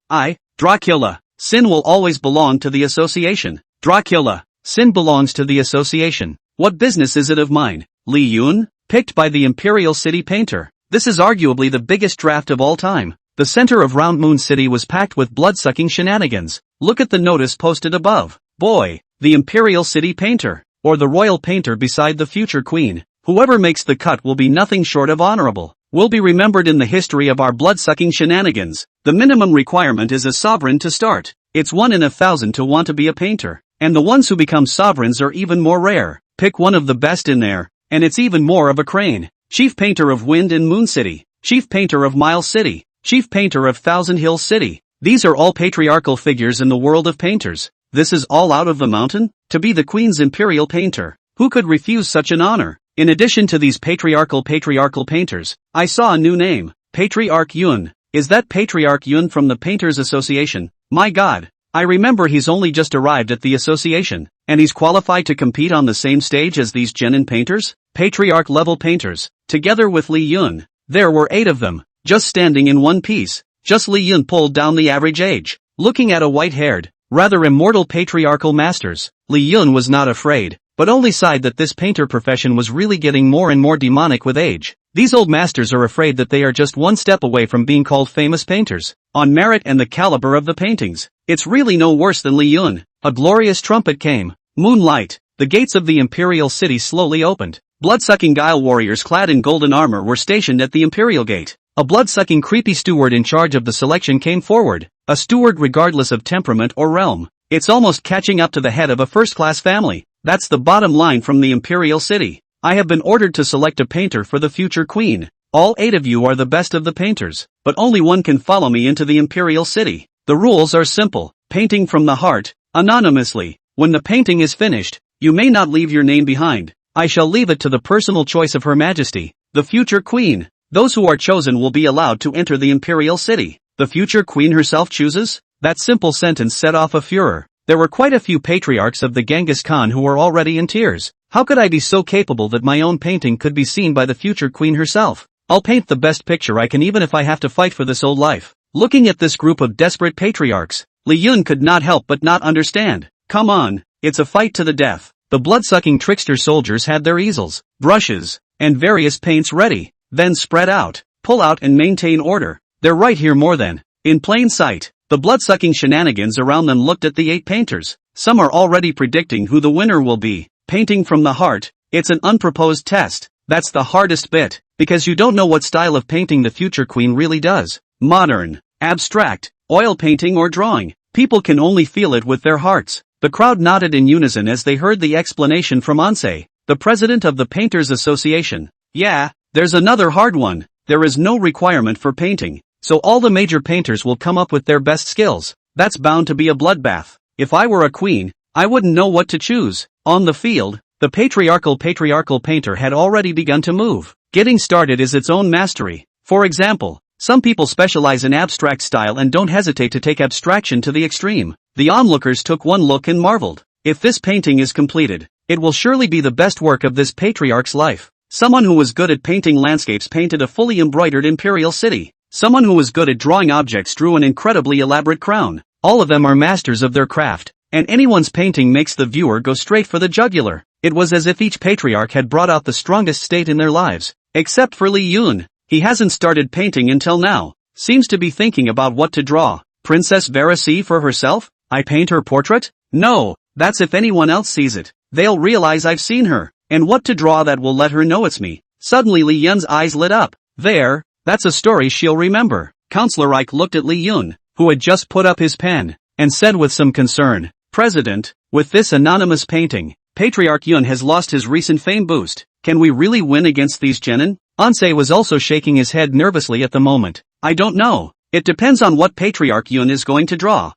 Dracula. Sin will always belong to the association. Dracula. Sin belongs to the association. What business is it of mine? Li Yun? Picked by the Imperial City Painter. This is arguably the biggest draft of all time. The center of Round Moon City was packed with blood-sucking shenanigans. Look at the notice posted above. Boy, the Imperial City Painter, or the Royal Painter beside the future Queen. Whoever makes the cut will be nothing short of honorable. Will be remembered in the history of our blood-sucking shenanigans. The minimum requirement is a sovereign to start. It's 1 in 1,000 to want to be a painter. And the ones who become sovereigns are even more rare. Pick one of the best in there, and it's even more of a crane. Chief Painter of Wind and Moon City. Chief Painter of Mile City. Chief Painter of Thousand Hills City. These are all patriarchal figures in the world of painters. This is all out of the mountain? To be the Queen's imperial painter. Who could refuse such an honor? In addition to these patriarchal painters, I saw a new name. Patriarch Yun. Is that Patriarch Yun from the Painters Association? My God. I remember he's only just arrived at the association, and he's qualified to compete on the same stage as these genin painters? Patriarch-level painters. Together with Li Yun. There were 8 of them, just standing in one piece. Just Li Yun pulled down the average age. Looking at a white-haired, rather immortal patriarchal masters, Li Yun was not afraid, but only sighed that this painter profession was really getting more and more demonic with age. These old masters are afraid that they are just one step away from being called famous painters, on merit and the caliber of the paintings. It's really no worse than Li Yun. A glorious trumpet came. Moonlight. The gates of the imperial city slowly opened. Blood-sucking guile warriors clad in golden armor were stationed at the imperial gate. A blood-sucking creepy steward in charge of the selection came forward. A steward regardless of temperament or realm. It's almost catching up to the head of a first-class family. That's the bottom line from the imperial city. I have been ordered to select a painter for the future queen. All 8 of you are the best of the painters, but only one can follow me into the imperial city. The rules are simple. Painting from the heart, anonymously. When the painting is finished, you may not leave your name behind. I shall leave it to the personal choice of Her Majesty, the future queen. Those who are chosen will be allowed to enter the imperial city. The future queen herself chooses? That simple sentence set off a furor. There were quite a few patriarchs of the Genghis Khan who were already in tears. How could I be so capable that my own painting could be seen by the future queen herself? I'll paint the best picture I can even if I have to fight for this old life. Looking at this group of desperate patriarchs, Li Yun could not help but not understand. Come on, it's a fight to the death. The blood-sucking trickster soldiers had their easels, brushes, and various paints ready. Then spread out, pull out and maintain order. They're right here more than in plain sight. The blood-sucking shenanigans around them looked at the 8 painters. Some are already predicting who the winner will be. Painting from the heart. It's an unproposed test. That's the hardest bit, because you don't know what style of painting the future queen really does. Modern, abstract, oil painting or drawing. People can only feel it with their hearts. The crowd nodded in unison as they heard the explanation from Ansei, the president of the Painters Association. Yeah, there's another hard one. There is no requirement for painting, so all the major painters will come up with their best skills. That's bound to be a bloodbath. If I were a queen, I wouldn't know what to choose. On the field, the patriarchal painter had already begun to move. Getting started is its own mastery. For example, some people specialize in abstract style and don't hesitate to take abstraction to the extreme. The onlookers took one look and marveled. If this painting is completed, it will surely be the best work of this patriarch's life. Someone who was good at painting landscapes painted a fully embroidered imperial city. Someone who was good at drawing objects drew an incredibly elaborate crown. All of them are masters of their craft. and anyone's painting makes the viewer go straight for the jugular. It was as if each patriarch had brought out the strongest state in their lives. Except for Li Yun. He hasn't started painting until now. Seems to be thinking about what to draw. Princess Vera see for herself? I paint her portrait? No, that's if anyone else sees it. They'll realize I've seen her, and what to draw that will let her know it's me. Suddenly Li Yun's eyes lit up. There, that's a story she'll remember. Counselor Ike looked at Li Yun, who had just put up his pen, and said with some concern, President, with this anonymous painting, Patriarch Yun has lost his recent fame boost. Can we really win against these genin? Ansei was also shaking his head nervously at the moment. I don't know. It depends on what Patriarch Yun is going to draw.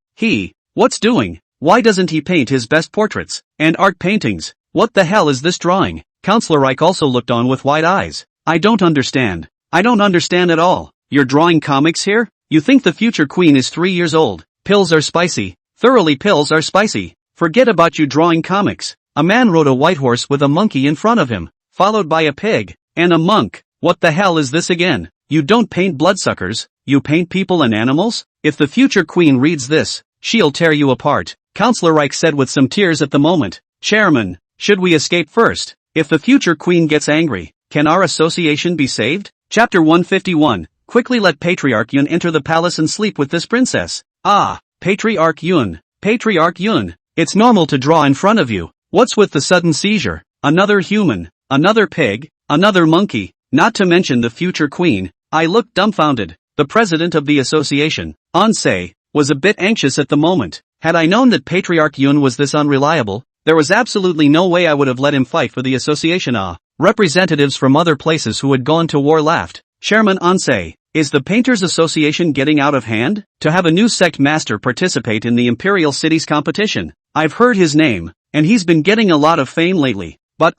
What's doing? Why doesn't he paint his best portraits and art paintings? What the hell is this drawing? Counselor Ike also looked on with wide eyes. I don't understand. I don't understand at all. You're drawing comics here? You think the future queen is 3 years old? Pills are spicy. Thoroughly pills are spicy. Forget about you drawing comics. A man rode a white horse with a monkey in front of him, followed by a pig, and a monk. What the hell is this again? You don't paint bloodsuckers, you paint people and animals? If the future queen reads this, she'll tear you apart. Counselor Reich said with some tears at the moment. Chairman, should we escape first? If the future queen gets angry, can our association be saved? Chapter 151. Quickly let Patriarch Yun enter the palace and sleep with this princess. Ah, Patriarch Yun. Patriarch Yun. It's normal to draw in front of you. What's with the sudden seizure? Another human, another pig, another monkey, not to mention the future queen. I looked dumbfounded. The president of the association, Ansei, was a bit anxious at the moment. Had I known that Patriarch Yun was this unreliable, there was absolutely no way I would have let him fight for the association. Representatives from other places who had gone to war laughed. Chairman Ansei, is the Painters Association getting out of hand? To have a new sect master participate in the Imperial Cities competition. I've heard his name, and he's been getting a lot of fame lately. But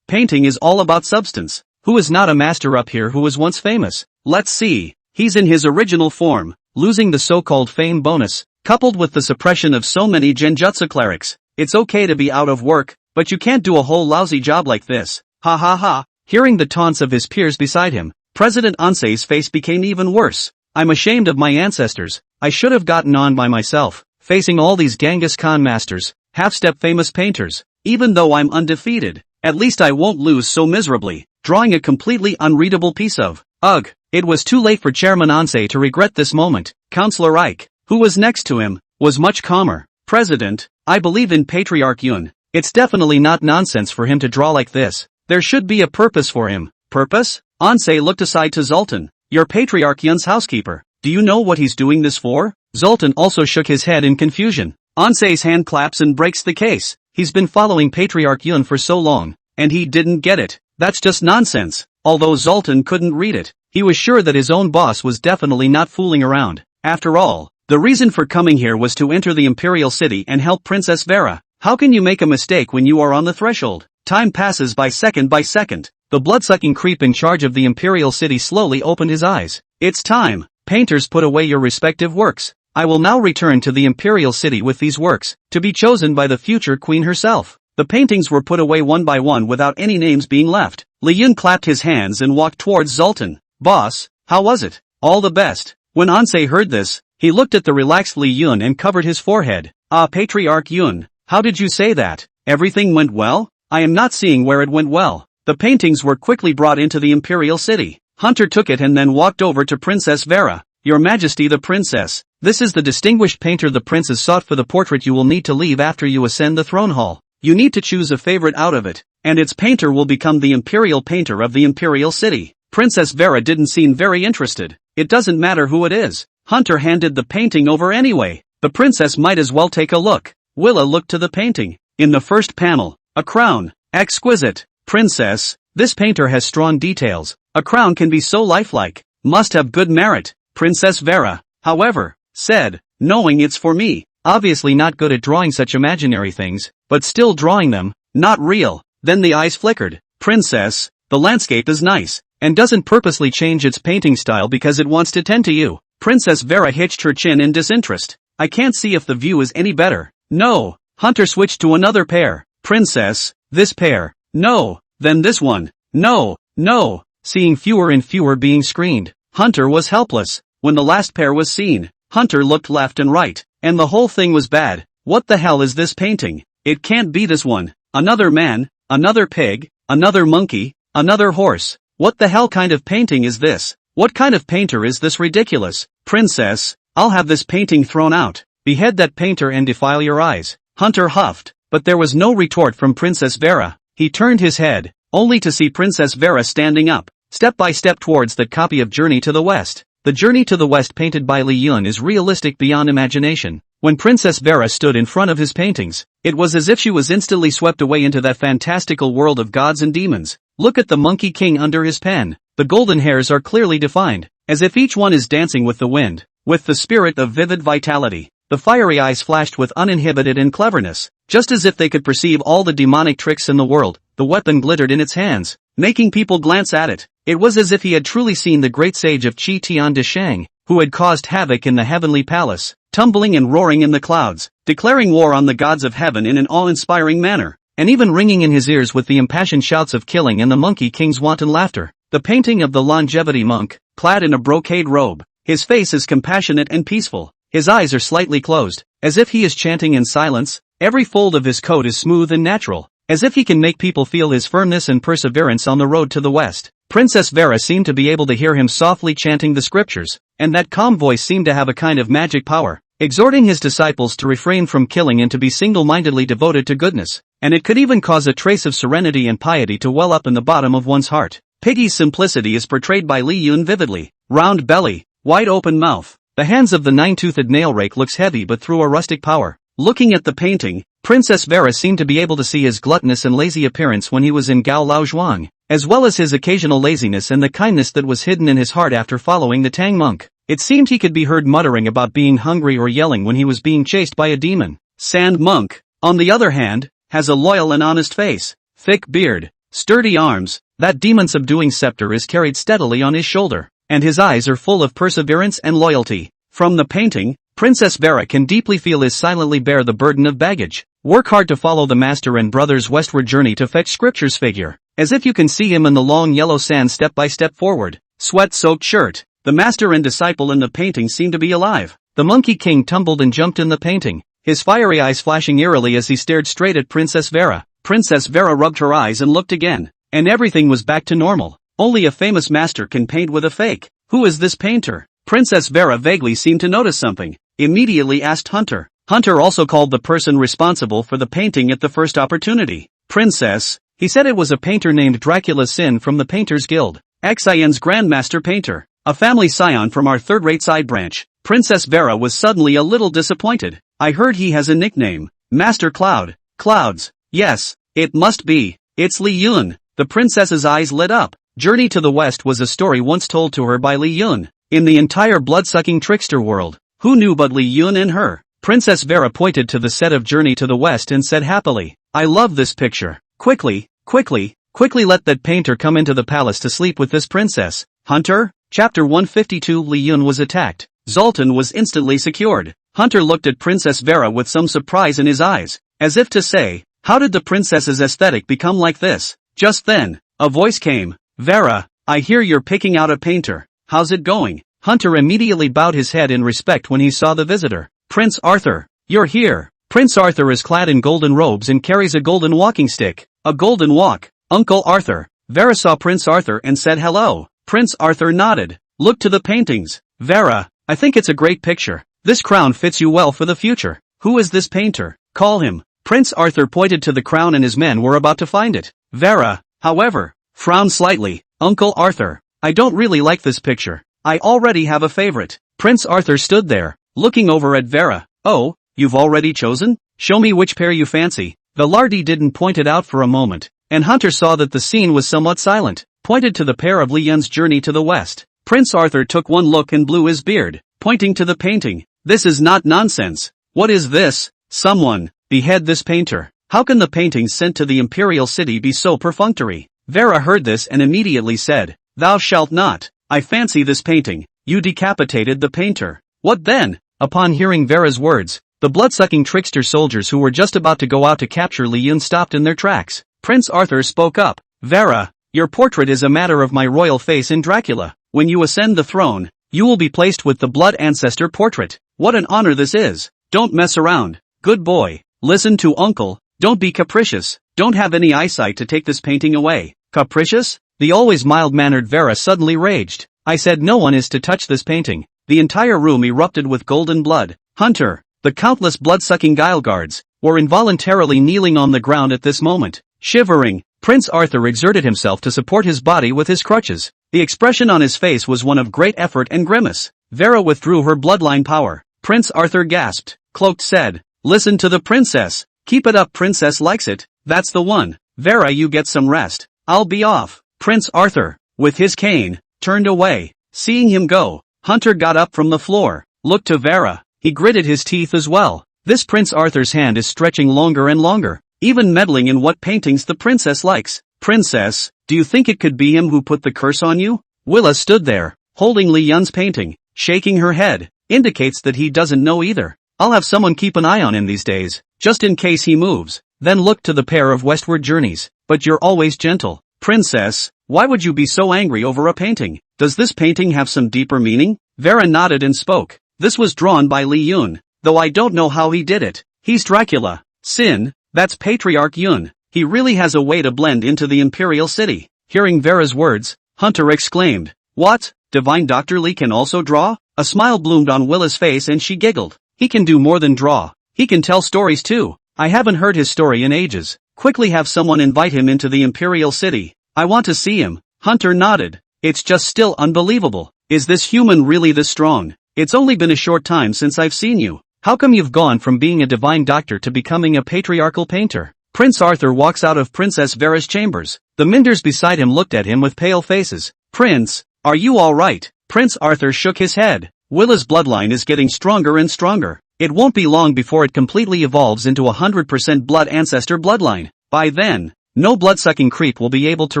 painting is all about substance. Who is not a master up here who was once famous? Let's see. He's in his original form, losing the so-called fame bonus, coupled with the suppression of so many genjutsu clerics. It's okay to be out of work, but you can't do a whole lousy job like this. Ha ha ha. Hearing the taunts of his peers beside him, President Ansei's face became even worse. I'm ashamed of my ancestors. I should have gotten on by myself, facing all these Genghis Khan masters, half-step famous painters. Even though I'm undefeated, at least I won't lose so miserably, drawing a completely unreadable piece of. Ugh. It was too late for Chairman Ansei to regret this moment. Counselor Ike, who was next to him, was much calmer. President, I believe in Patriarch Yun. It's definitely not nonsense for him to draw like this. There should be a purpose for him. Purpose? Ansei looked aside to Zoltan. You're Patriarch Yun's housekeeper. Do you know what he's doing this for? Zoltan also shook his head in confusion. Ansei's hand claps and breaks the case. He's been following Patriarch Yun for so long, and he didn't get it. That's just nonsense. Although Zoltan couldn't read it, he was sure that his own boss was definitely not fooling around. After all, the reason for coming here was to enter the Imperial City and help Princess Vera. How can you make a mistake when you are on the threshold? Time passes by second by second. The blood-sucking creep in charge of the Imperial City slowly opened his eyes. It's time. Painters, put away your respective works. I will now return to the Imperial City with these works, to be chosen by the future queen herself. The paintings were put away one by one without any names being left. Li Yun clapped his hands and walked towards Zoltan. Boss, how was it? All the best. When Ansei heard this, he looked at the relaxed Li Yun and covered his forehead. Patriarch Yun, how did you say that? Everything went well? I am not seeing where it went well. The paintings were quickly brought into the Imperial City. Hunter took it and then walked over to Princess Vera. Your Majesty the Princess, this is the distinguished painter the princess sought for the portrait you will need to leave after you ascend the throne hall. You need to choose a favorite out of it, and its painter will become the Imperial painter of the Imperial City. Princess Vera didn't seem very interested. It doesn't matter who it is. Hunter handed the painting over anyway. The princess might as well take a look. Willa looked to the painting. In the first panel, a crown. Exquisite. Princess, this painter has strong details. A crown can be so lifelike. Must have good merit. Princess Vera, however, said, knowing it's for me. Obviously not good at drawing such imaginary things, but still drawing them, not real. Then the eyes flickered. Princess, the landscape is nice, and doesn't purposely change its painting style because it wants to tend to you. Princess Vera hitched her chin in disinterest. I can't see if the view is any better. No. Hunter switched to another pair. Princess, this pair. No. Then this one. No. No. Seeing fewer and fewer being screened, Hunter was helpless. When the last pair was seen, Hunter looked left and right, and the whole thing was bad. What the hell is this painting? It can't be this one. Another man, another pig, another monkey, another horse. What the hell kind of painting is this? What kind of painter is this ridiculous? Princess, I'll have this painting thrown out. Behead that painter and defile your eyes. Hunter huffed, but there was no retort from Princess Vera. He turned his head, only to see Princess Vera standing up, step by step towards that copy of Journey to the West. The Journey to the West painted by Li Yun is realistic beyond imagination. When Princess Vera stood in front of his paintings, it was as if she was instantly swept away into that fantastical world of gods and demons. Look at the Monkey King under his pen. The golden hairs are clearly defined, as if each one is dancing with the wind, with the spirit of vivid vitality. The fiery eyes flashed with uninhibited and cleverness, just as if they could perceive all the demonic tricks in the world. The weapon glittered in its hands, making people glance at it. It was as if he had truly seen the great sage of Qi Tian de Shang, who had caused havoc in the heavenly palace, tumbling and roaring in the clouds, declaring war on the gods of heaven in an awe-inspiring manner, and even ringing in his ears with the impassioned shouts of killing and the Monkey King's wanton laughter. The painting of the longevity monk, clad in a brocade robe. His face is compassionate and peaceful. His eyes are slightly closed, as if he is chanting in silence. Every fold of his coat is smooth and natural, as if he can make people feel his firmness and perseverance on the road to the West. Princess Vera seemed to be able to hear him softly chanting the scriptures, and that calm voice seemed to have a kind of magic power, exhorting his disciples to refrain from killing and to be single-mindedly devoted to goodness, and it could even cause a trace of serenity and piety to well up in the bottom of one's heart. Piggy's simplicity is portrayed by Li Yun vividly. Round belly, wide open mouth. The hands of the nine-toothed nail rake looks heavy but through a rustic power. Looking at the painting, Princess Vera seemed to be able to see his gluttonous and lazy appearance when he was in Gao Lao Zhuang, as well as his occasional laziness and the kindness that was hidden in his heart after following the Tang monk. It seemed he could be heard muttering about being hungry or yelling when he was being chased by a demon. Sand monk, on the other hand, has a loyal and honest face, thick beard, sturdy arms. That demon-subduing scepter is carried steadily on his shoulder, and his eyes are full of perseverance and loyalty. From the painting, Princess Vera can deeply feel his silently bear the burden of baggage. Work hard to follow the master and brother's westward journey to fetch scriptures figure, as if you can see him in the long yellow sand step by step forward. Sweat-soaked shirt. The master and disciple in the painting seem to be alive. The Monkey King tumbled and jumped in the painting, his fiery eyes flashing eerily as he stared straight at Princess Vera. Princess Vera rubbed her eyes and looked again, and everything was back to normal. Only a famous master can paint with a fake. Who is this painter? Princess Vera vaguely seemed to notice something. Immediately asked Hunter. Hunter also called the person responsible for the painting at the first opportunity. Princess, he said it was a painter named Dracula Sin from the Painters Guild. Xian's Grandmaster Painter. A family scion from our third-rate side branch. Princess Vera was suddenly a little disappointed. I heard he has a nickname. Master Cloud. Clouds. Yes, it must be. It's Li Yun. The princess's eyes lit up. Journey to the West was a story once told to her by Li Yun. In the entire blood-sucking trickster world, who knew but Li Yun and her? Princess Vera pointed to the set of Journey to the West and said happily, I love this picture. Quickly let that painter come into the palace to sleep with this princess. Hunter? Chapter 152. Li Yun was attacked. Zoltan was instantly secured. Hunter looked at Princess Vera with some surprise in his eyes, as if to say, how did the princess's aesthetic become like this? Just then, a voice came. Vera, I hear you're picking out a painter. How's it going? Hunter immediately bowed his head in respect when he saw the visitor. Prince Arthur, you're here. Prince Arthur is clad in golden robes and carries a golden walking stick. A golden walk. Uncle Arthur. Vera saw Prince Arthur and said hello. Prince Arthur nodded. Look to the paintings. Vera, I think it's a great picture. This crown fits you well for the future. Who is this painter? Call him. Prince Arthur pointed to the crown and his men were about to find it. Vera, however, frowned slightly. Uncle Arthur, I don't really like this picture. I already have a favorite. Prince Arthur stood there, looking over at Vera. Oh, you've already chosen? Show me which pair you fancy. Velarde didn't point it out for a moment, and Hunter saw that the scene was somewhat silent, pointed to the pair of Li Yun's Journey to the West. Prince Arthur took one look and blew his beard, pointing to the painting. This is not nonsense. What is this? Someone, behead this painter. How can the paintings sent to the imperial city be so perfunctory? Vera heard this and immediately said, Thou shalt not. I fancy this painting. You decapitated the painter. What then? Upon hearing Vera's words, the blood-sucking trickster soldiers who were just about to go out to capture Li Yun stopped in their tracks. Prince Arthur spoke up. Vera, your portrait is a matter of my royal face in Dracula. When you ascend the throne, you will be placed with the blood ancestor portrait. What an honor this is. Don't mess around. Good boy. Listen to uncle, don't be capricious, don't have any eyesight to take this painting away. Capricious? The always mild-mannered Vera suddenly raged. I said no one is to touch this painting. The entire room erupted with golden blood. Hunter, the countless blood-sucking guile guards, were involuntarily kneeling on the ground at this moment. Shivering, Prince Arthur exerted himself to support his body with his crutches. The expression on his face was one of great effort and grimace. Vera withdrew her bloodline power. Prince Arthur gasped. Cloaked said, "Listen to the princess. Keep it up, princess likes it. That's the one. Vera, you get some rest. I'll be off." Prince Arthur, with his cane, turned away. Seeing him go, Hunter got up from the floor, looked to Vera. He gritted his teeth as well. This Prince Arthur's hand is stretching longer and longer, even meddling in what paintings the princess likes. Princess, do you think it could be him who put the curse on you? Willa stood there, holding Li Yun's painting, shaking her head, indicates that he doesn't know either. I'll have someone keep an eye on him these days, just in case he moves. Then looked to the pair of westward journeys. But you're always gentle. Princess, why would you be so angry over a painting? Does this painting have some deeper meaning? Vera nodded and spoke. This was drawn by Li Yun, though I don't know how he did it. He's Dracula. Sin, that's Patriarch Yun. He really has a way to blend into the imperial city. Hearing Vera's words, Hunter exclaimed, "What? Divine Dr. Li can also draw?" A smile bloomed on Willa's face and she giggled. He can do more than draw. He can tell stories too. I haven't heard his story in ages. Quickly have someone invite him into the imperial city. I want to see him. Hunter nodded. It's just still unbelievable. Is this human really this strong? It's only been a short time since I've seen you. How come you've gone from being a divine doctor to becoming a patriarchal painter? Prince Arthur walks out of Princess Vera's chambers. The Minders beside him looked at him with pale faces. Prince, are you alright? Prince Arthur shook his head. Willa's bloodline is getting stronger and stronger. It won't be long before it completely evolves into a 100% blood ancestor bloodline. By then, no blood-sucking creep will be able to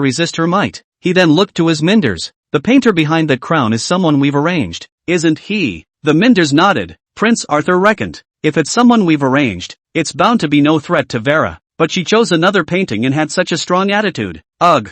resist her might. He then looked to his Minders. The painter behind that crown is someone we've arranged, isn't he? The Minders nodded. Prince Arthur reckoned, if it's someone we've arranged, it's bound to be no threat to Vera. But she chose another painting and had such a strong attitude. Ugh,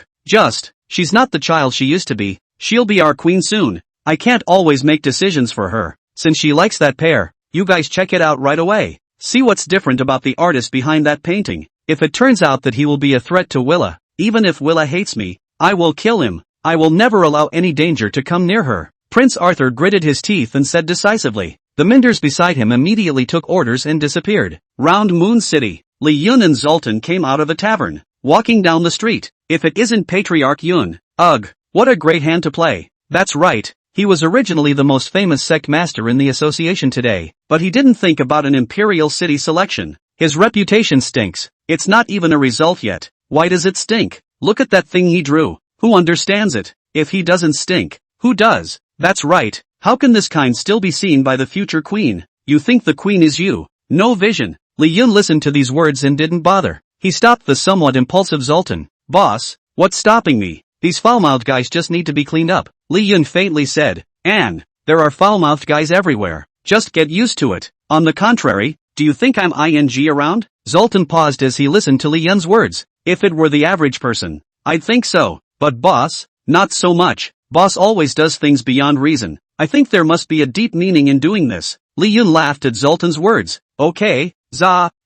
she's not the child she used to be. She'll be our queen soon. I can't always make decisions for her. Since she likes that pair, you guys check it out right away. See what's different about the artist behind that painting. If it turns out that he will be a threat to Willa, even if Willa hates me, I will kill him. I will never allow any danger to come near her. Prince Arthur gritted his teeth and said decisively. The Minders beside him immediately took orders and disappeared. Round Moon City, Li Yun and Zoltan came out of a tavern, walking down the street. If it isn't Patriarch Yun, ugh, what a great hand to play. That's right. He was originally the most famous sect master in the association today, but he didn't think about an imperial city selection. His reputation stinks. It's not even a result yet. Why does it stink? Look at that thing he drew. Who understands it? If he doesn't stink, who does? That's right. How can this kind still be seen by the future queen? You think the queen is you? No vision. Li Yun listened to these words and didn't bother. He stopped the somewhat impulsive Zoltan. Boss, what's stopping me? These foul-mouthed guys just need to be cleaned up. Li Yun faintly said. Anne, there are foul-mouthed guys everywhere. Just get used to it. On the contrary, do you think I'm ing around? Zoltan paused as he listened to Li Yun's words. If it were the average person, I'd think so. But boss, not so much. Boss always does things beyond reason. I think there must be a deep meaning in doing this. Li Yun laughed at Zoltan's words. Okay,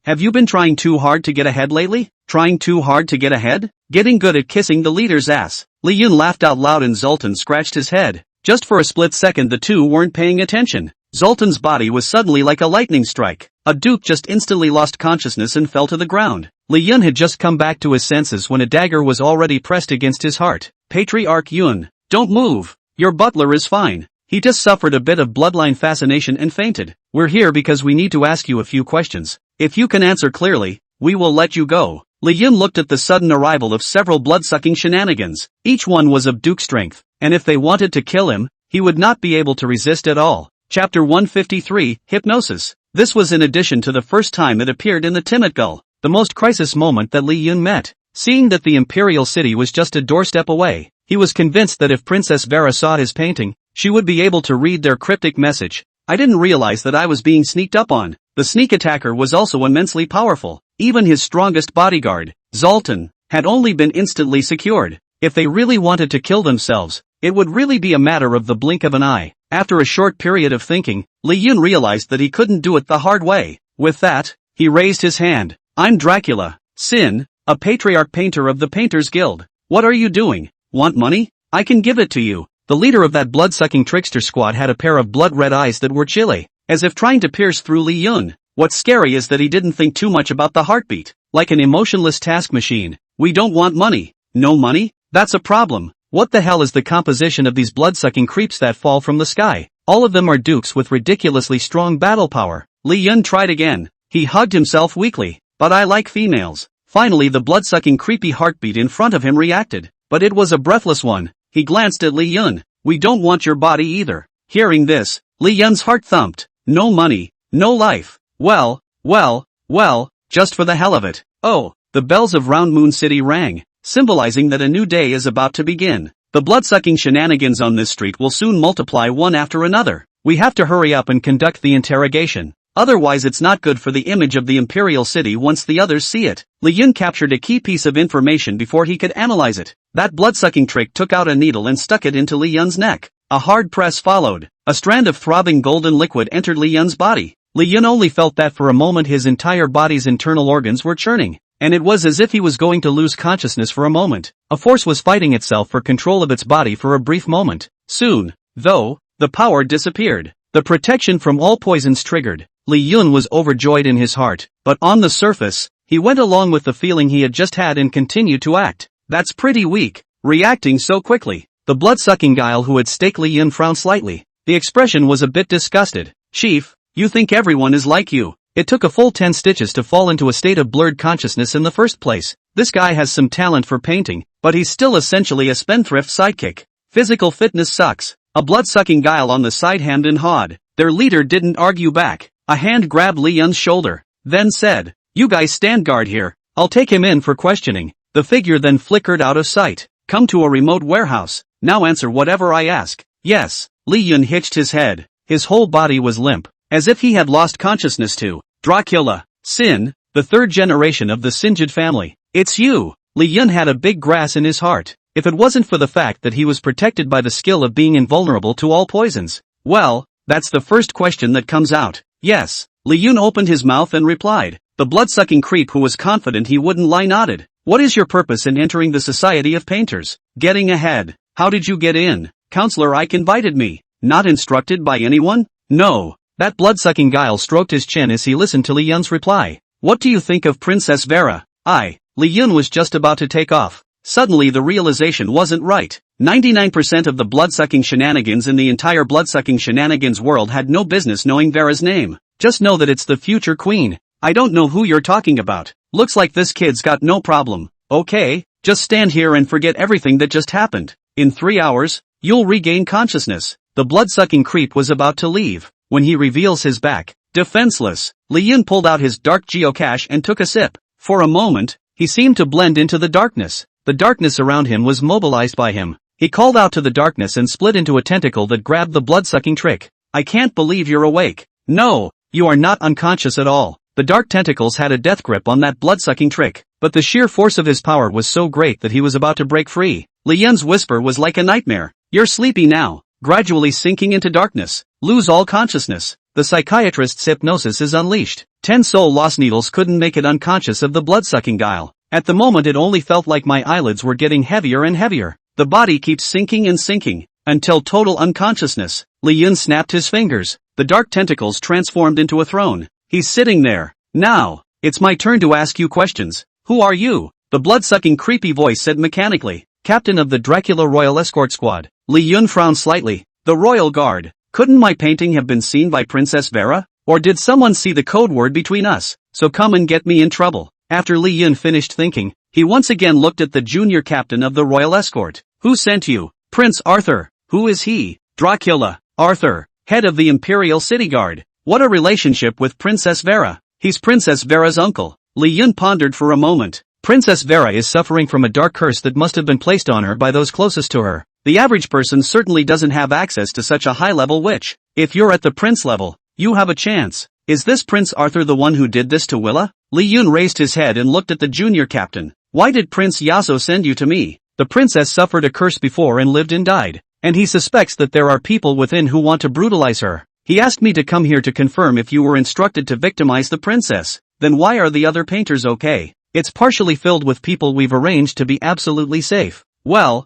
have you been trying too hard to get ahead lately? Trying too hard to get ahead? Getting good at kissing the leader's ass. Li Yun laughed out loud and Zoltan scratched his head. Just for a split second the two weren't paying attention. Zoltan's body was suddenly like a lightning strike. A duke just instantly lost consciousness and fell to the ground. Li Yun had just come back to his senses when a dagger was already pressed against his heart. Patriarch Yun, don't move. Your butler is fine. He just suffered a bit of bloodline fascination and fainted. We're here because we need to ask you a few questions. If you can answer clearly, we will let you go. Li Yun looked at the sudden arrival of several blood-sucking shenanigans. Each one was of duke strength, and if they wanted to kill him, he would not be able to resist at all. Chapter 153, Hypnosis. This was in addition to the first time it appeared in the Timid Gull, the most crisis moment that Li Yun met. Seeing that the imperial city was just a doorstep away, he was convinced that if Princess Vera saw his painting, she would be able to read their cryptic message. I didn't realize that I was being sneaked up on. The sneak attacker was also immensely powerful. Even his strongest bodyguard, Zoltan, had only been instantly secured. If they really wanted to kill themselves, it would really be a matter of the blink of an eye. After a short period of thinking, Li Yun realized that he couldn't do it the hard way. With that, He raised his hand. I'm Dracula. Sin, a patriarch painter of the Painters Guild. What are you doing? Want money? I can give it to you. The leader of that blood-sucking trickster squad had a pair of blood-red eyes that were chilly, as if trying to pierce through Li Yun. What's scary is that he didn't think too much about the heartbeat. Like an emotionless task machine. We don't want money. No money? That's a problem. What the hell is the composition of these blood-sucking creeps that fall from the sky? All of them are dukes with ridiculously strong battle power. Li Yun tried again. He hugged himself weakly. But I like females. Finally the blood-sucking creepy heartbeat in front of him reacted. But it was a breathless one. He glanced at Li Yun. We don't want your body either. Hearing this, Li Yun's heart thumped. No money, no life. Well, just for the hell of it. Oh, the bells of Round Moon City rang, symbolizing that a new day is about to begin. The blood-sucking shenanigans on this street will soon multiply one after another. We have to hurry up and conduct the interrogation. Otherwise it's not good for the image of the Imperial City once the others see it. Li Yun captured a key piece of information before he could analyze it. That blood-sucking trick took out a needle and stuck it into Li Yun's neck. A hard press followed. A strand of throbbing golden liquid entered Li Yun's body. Li Yun only felt that for a moment his entire body's internal organs were churning. And it was as if he was going to lose consciousness for a moment. A force was fighting itself for control of its body for a brief moment. Soon, though, the power disappeared. The protection from all poisons triggered. Li Yun was overjoyed in his heart, but on the surface, he went along with the feeling he had just had and continued to act. That's pretty weak, reacting so quickly. The blood-sucking guile who had staked Li Yun frowned slightly. The expression was a bit disgusted. Chief, you think everyone is like you. It took a full 10 stitches to fall into a state of blurred consciousness in the first place. This guy has some talent for painting, but he's still essentially a spendthrift sidekick. Physical fitness sucks. A blood-sucking guile on the side hemmed and hawed. Their leader didn't argue back. A hand grabbed Li Yun's shoulder, then said, "You guys stand guard here. I'll take him in for questioning." The figure then flickered out of sight. "Come to a remote warehouse. Now answer whatever I ask." "Yes." Li Yun hitched his head. His whole body was limp, as if he had lost consciousness too. "Dracula. Sin, the third generation of the Sinjid family. It's you." Li Yun had a big grass in his heart. If it wasn't for the fact that he was protected by the skill of being invulnerable to all poisons. Well, that's the first question that comes out. "Yes." Li Yun opened his mouth and replied. The blood-sucking creep who was confident he wouldn't lie nodded. "What is your purpose in entering the Society of Painters?" "Getting ahead." "How did you get in?" "Counselor Ike invited me." "Not instructed by anyone?" "No." That blood-sucking guile stroked his chin as he listened to Li Yun's reply. "What do you think of Princess Vera?" Li Yun was just about to take off. Suddenly the realization wasn't right. 99% of the blood-sucking shenanigans in the entire blood-sucking shenanigans world had no business knowing Vera's name. Just know that it's the future queen. "I don't know who you're talking about. Looks like this kid's got no problem." "Okay, just stand here and forget everything that just happened. In 3 hours, you'll regain consciousness." The blood-sucking creep was about to leave, when he reveals his back. Defenseless, Li Yun pulled out his dark geocache and took a sip. For a moment, he seemed to blend into the darkness. The darkness around him was mobilized by him. He called out to the darkness and split into a tentacle that grabbed the blood-sucking trick. "I can't believe you're awake." "No, you are not unconscious at all." The dark tentacles had a death grip on that blood-sucking trick, but the sheer force of his power was so great that he was about to break free. Li Yun's whisper was like a nightmare. "You're sleepy now, gradually sinking into darkness. Lose all consciousness." The psychiatrist's hypnosis is unleashed. 10 soul loss needles couldn't make it unconscious of the blood-sucking guile. At the moment it only felt like my eyelids were getting heavier and heavier. The body keeps sinking and sinking, until total unconsciousness. Li Yun snapped his fingers. The dark tentacles transformed into a throne. He's sitting there. "Now, it's my turn to ask you questions. Who are you?" The blood-sucking creepy voice said mechanically. "Captain of the Dracula Royal Escort Squad." Li Yun frowned slightly. "The Royal Guard. Couldn't my painting have been seen by Princess Vera? Or did someone see the code word between us, so come and get me in trouble?" After Li Yun finished thinking, he once again looked at the junior captain of the Royal Escort. "Who sent you?" "Prince Arthur." "Who is he?" "Dracula. Arthur, head of the Imperial City Guard." "What a relationship with Princess Vera." "He's Princess Vera's uncle." Li Yun pondered for a moment. Princess Vera is suffering from a dark curse that must have been placed on her by those closest to her. The average person certainly doesn't have access to such a high-level witch. If you're at the prince level, you have a chance. Is this Prince Arthur the one who did this to Willa? Li Yun raised his head and looked at the junior captain. "Why did Prince Yaso send you to me?" "The princess suffered a curse before and lived and died, and he suspects that there are people within who want to brutalize her. He asked me to come here to confirm if you were instructed to victimize the princess." then why are the other painters okay? It's partially filled with people we've arranged to be absolutely safe. Well,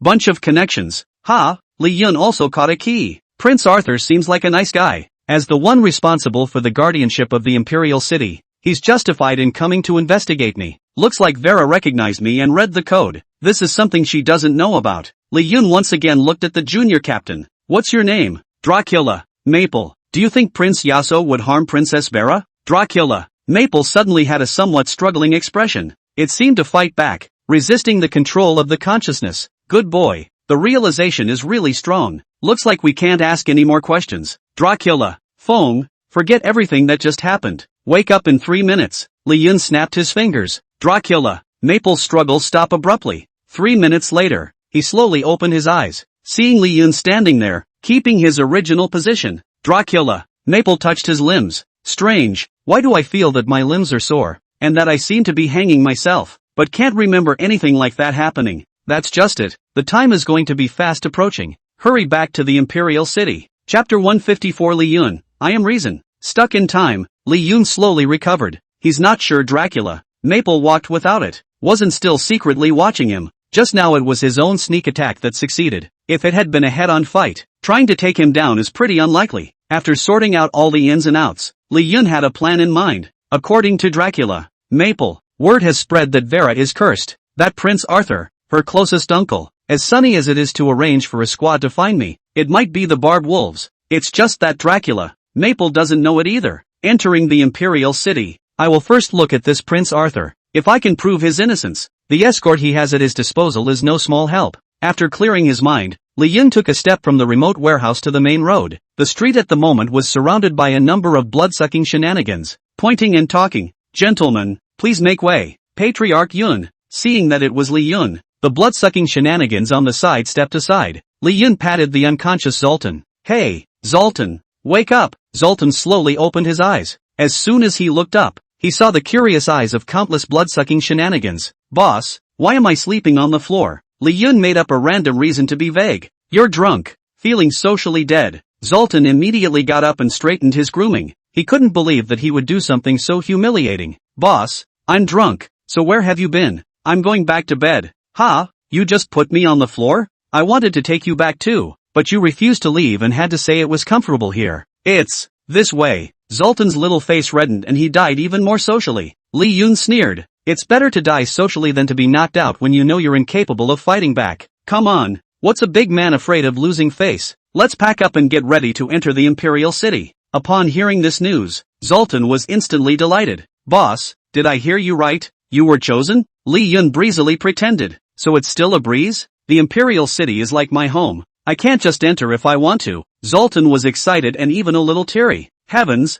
bunch of connections. Ha, Li Yun also caught a key. Prince Arthur seems like a nice guy. As the one responsible for the guardianship of the Imperial City, he's justified in coming to investigate me. Looks like Vera recognized me and read the code. This is something she doesn't know about. Li Yun once again looked at the junior captain. What's your name? Dracula. Maple. Do you think Prince Yasuo would harm Princess Vera? Dracula. Maple suddenly had a somewhat struggling expression. It seemed to fight back, resisting the control of the consciousness. Good boy. The realization is really strong. Looks like we can't ask any more questions. Dracula. Fong. Forget everything that just happened. Wake up in 3 minutes. Li Yun snapped his fingers. Dracula. Maple's struggle stopped abruptly. 3 minutes later, he slowly opened his eyes, seeing Li Yun standing there, keeping his original position. Dracula. Maple touched his limbs. Strange, why do I feel that my limbs are sore, and that I seem to be hanging myself, but can't remember anything like that happening? That's just it, the time is going to be fast approaching. Hurry back to the Imperial City. Chapter 154 Li Yun, I am reason. Stuck in time, Li Yun slowly recovered. He's not sure Dracula. Maple walked without it, wasn't still secretly watching him. Just now it was his own sneak attack that succeeded. If it had been a head-on fight, trying to take him down is pretty unlikely. After sorting out all the ins and outs, Li Yun had a plan in mind. According to Dracula, Maple, word has spread that Vera is cursed. That Prince Arthur, her closest uncle, as sunny as it is to arrange for a squad to find me, it might be the Barb Wolves. It's just that Dracula, Maple doesn't know it either. Entering the Imperial City, I will first look at this Prince Arthur. If I can prove his innocence, the escort he has at his disposal is no small help. After clearing his mind, Li Yun took a step from the remote warehouse to the main road. The street at the moment was surrounded by a number of blood-sucking shenanigans, pointing and talking. Gentlemen, please make way. Patriarch Yun. Seeing that it was Li Yun, the blood-sucking shenanigans on the side stepped aside. Li Yun patted the unconscious Zoltan. Hey, Zoltan, wake up. Zoltan slowly opened his eyes. As soon as he looked up, he saw the curious eyes of countless blood-sucking shenanigans. Boss, why am I sleeping on the floor? Li Yun made up a random reason to be vague. You're drunk. Feeling socially dead. Zoltan immediately got up and straightened his grooming. He couldn't believe that he would do something so humiliating. Boss, I'm drunk. So where have you been? I'm going back to bed. Ha, you just put me on the floor? I wanted to take you back too, but you refused to leave and had to say it was comfortable here. It's this way. Zoltan's little face reddened and he died even more socially. Li Yun sneered. It's better to die socially than to be knocked out when you know you're incapable of fighting back. Come on, what's a big man afraid of losing face? Let's pack up and get ready to enter the Imperial City. Upon hearing this news, Zoltan was instantly delighted. Boss, did I hear you right? You were chosen? Li Yun breezily pretended. So it's still a breeze? The Imperial City is like my home. I can't just enter if I want to. Zoltan was excited and even a little teary. Heavens,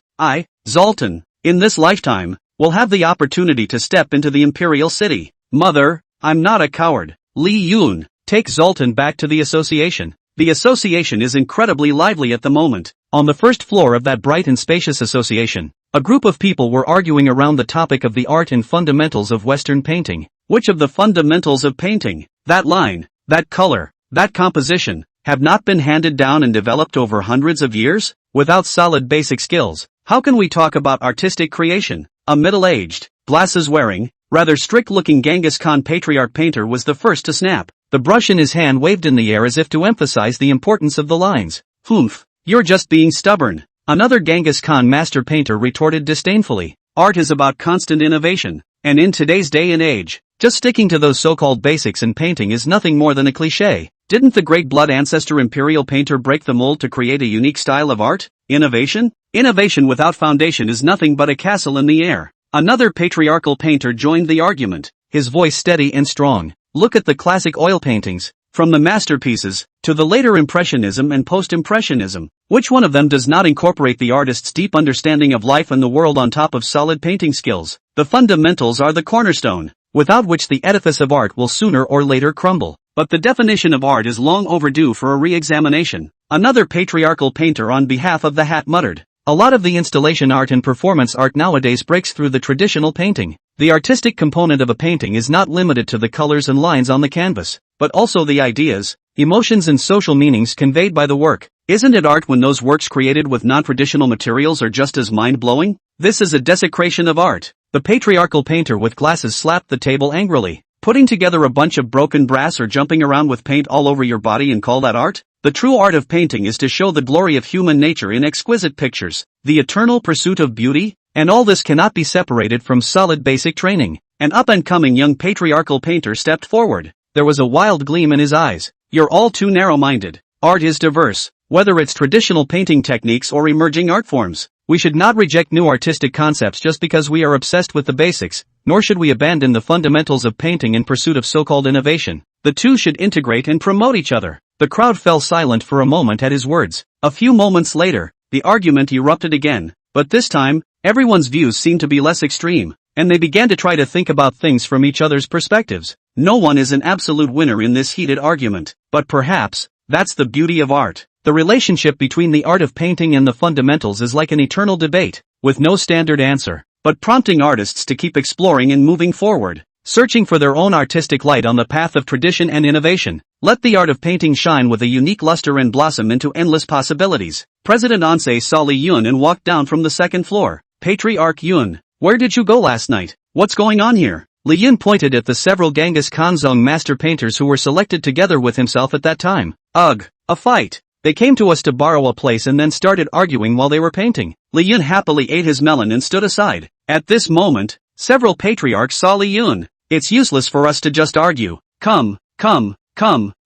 Zoltan, in this lifetime, will have the opportunity to step into the Imperial City. Mother, I'm not a coward. Li Yun, take Zoltan back to the association. The association is incredibly lively at the moment. On the first floor of that bright and spacious association, a group of people were arguing around the topic of the art and fundamentals of Western painting. Which of the fundamentals of painting, that line, that color, that composition, have not been handed down and developed over hundreds of years? Without solid basic skills, how can we talk about artistic creation? A middle-aged, glasses-wearing, rather strict-looking Genghis Khan patriarch painter was the first to snap. The brush in his hand waved in the air as if to emphasize the importance of the lines. Humph, you're just being stubborn. Another Genghis Khan master painter retorted disdainfully. Art is about constant innovation, and in today's day and age, just sticking to those so-called basics in painting is nothing more than a cliché. Didn't the great blood ancestor imperial painter break the mold to create a unique style of art? Innovation? Innovation without foundation is nothing but a castle in the air. Another patriarchal painter joined the argument, his voice steady and strong. Look at the classic oil paintings, from the masterpieces, to the later Impressionism and Post-Impressionism. Which one of them does not incorporate the artist's deep understanding of life and the world on top of solid painting skills? The fundamentals are the cornerstone, without which the edifice of art will sooner or later crumble. But the definition of art is long overdue for a re-examination. Another patriarchal painter on behalf of the hat muttered. A lot of the installation art and performance art nowadays breaks through the traditional painting. The artistic component of a painting is not limited to the colors and lines on the canvas, but also the ideas, emotions and social meanings conveyed by the work. Isn't it art when those works created with non-traditional materials are just as mind-blowing? This is a desecration of art. The patriarchal painter with glasses slapped the table angrily. Putting together a bunch of broken brass or jumping around with paint all over your body and call that art? The true art of painting is to show the glory of human nature in exquisite pictures, the eternal pursuit of beauty, and all this cannot be separated from solid basic training. An up-and-coming young patriarchal painter stepped forward. There was a wild gleam in his eyes. You're all too narrow-minded. Art is diverse, whether it's traditional painting techniques or emerging art forms. We should not reject new artistic concepts just because we are obsessed with the basics, nor should we abandon the fundamentals of painting in pursuit of so-called innovation. The two should integrate and promote each other. The crowd fell silent for a moment at his words. A few moments later, the argument erupted again, but this time, everyone's views seemed to be less extreme, and they began to try to think about things from each other's perspectives. No one is an absolute winner in this heated argument, but perhaps, that's the beauty of art. The relationship between the art of painting and the fundamentals is like an eternal debate, with no standard answer, but prompting artists to keep exploring and moving forward, searching for their own artistic light on the path of tradition and innovation. Let the art of painting shine with a unique luster and blossom into endless possibilities. President Ansei saw Li Yun and walked down from the second floor. Patriarch Yun, where did you go last night? What's going on here? Li Yun pointed at the several Genghis Khanzong master painters who were selected together with himself at that time. Ugh, a fight. They came to us to borrow a place and then started arguing while they were painting. Li Yun happily ate his melon and stood aside. At this moment, several patriarchs saw Li Yun. It's useless for us to just argue. Come,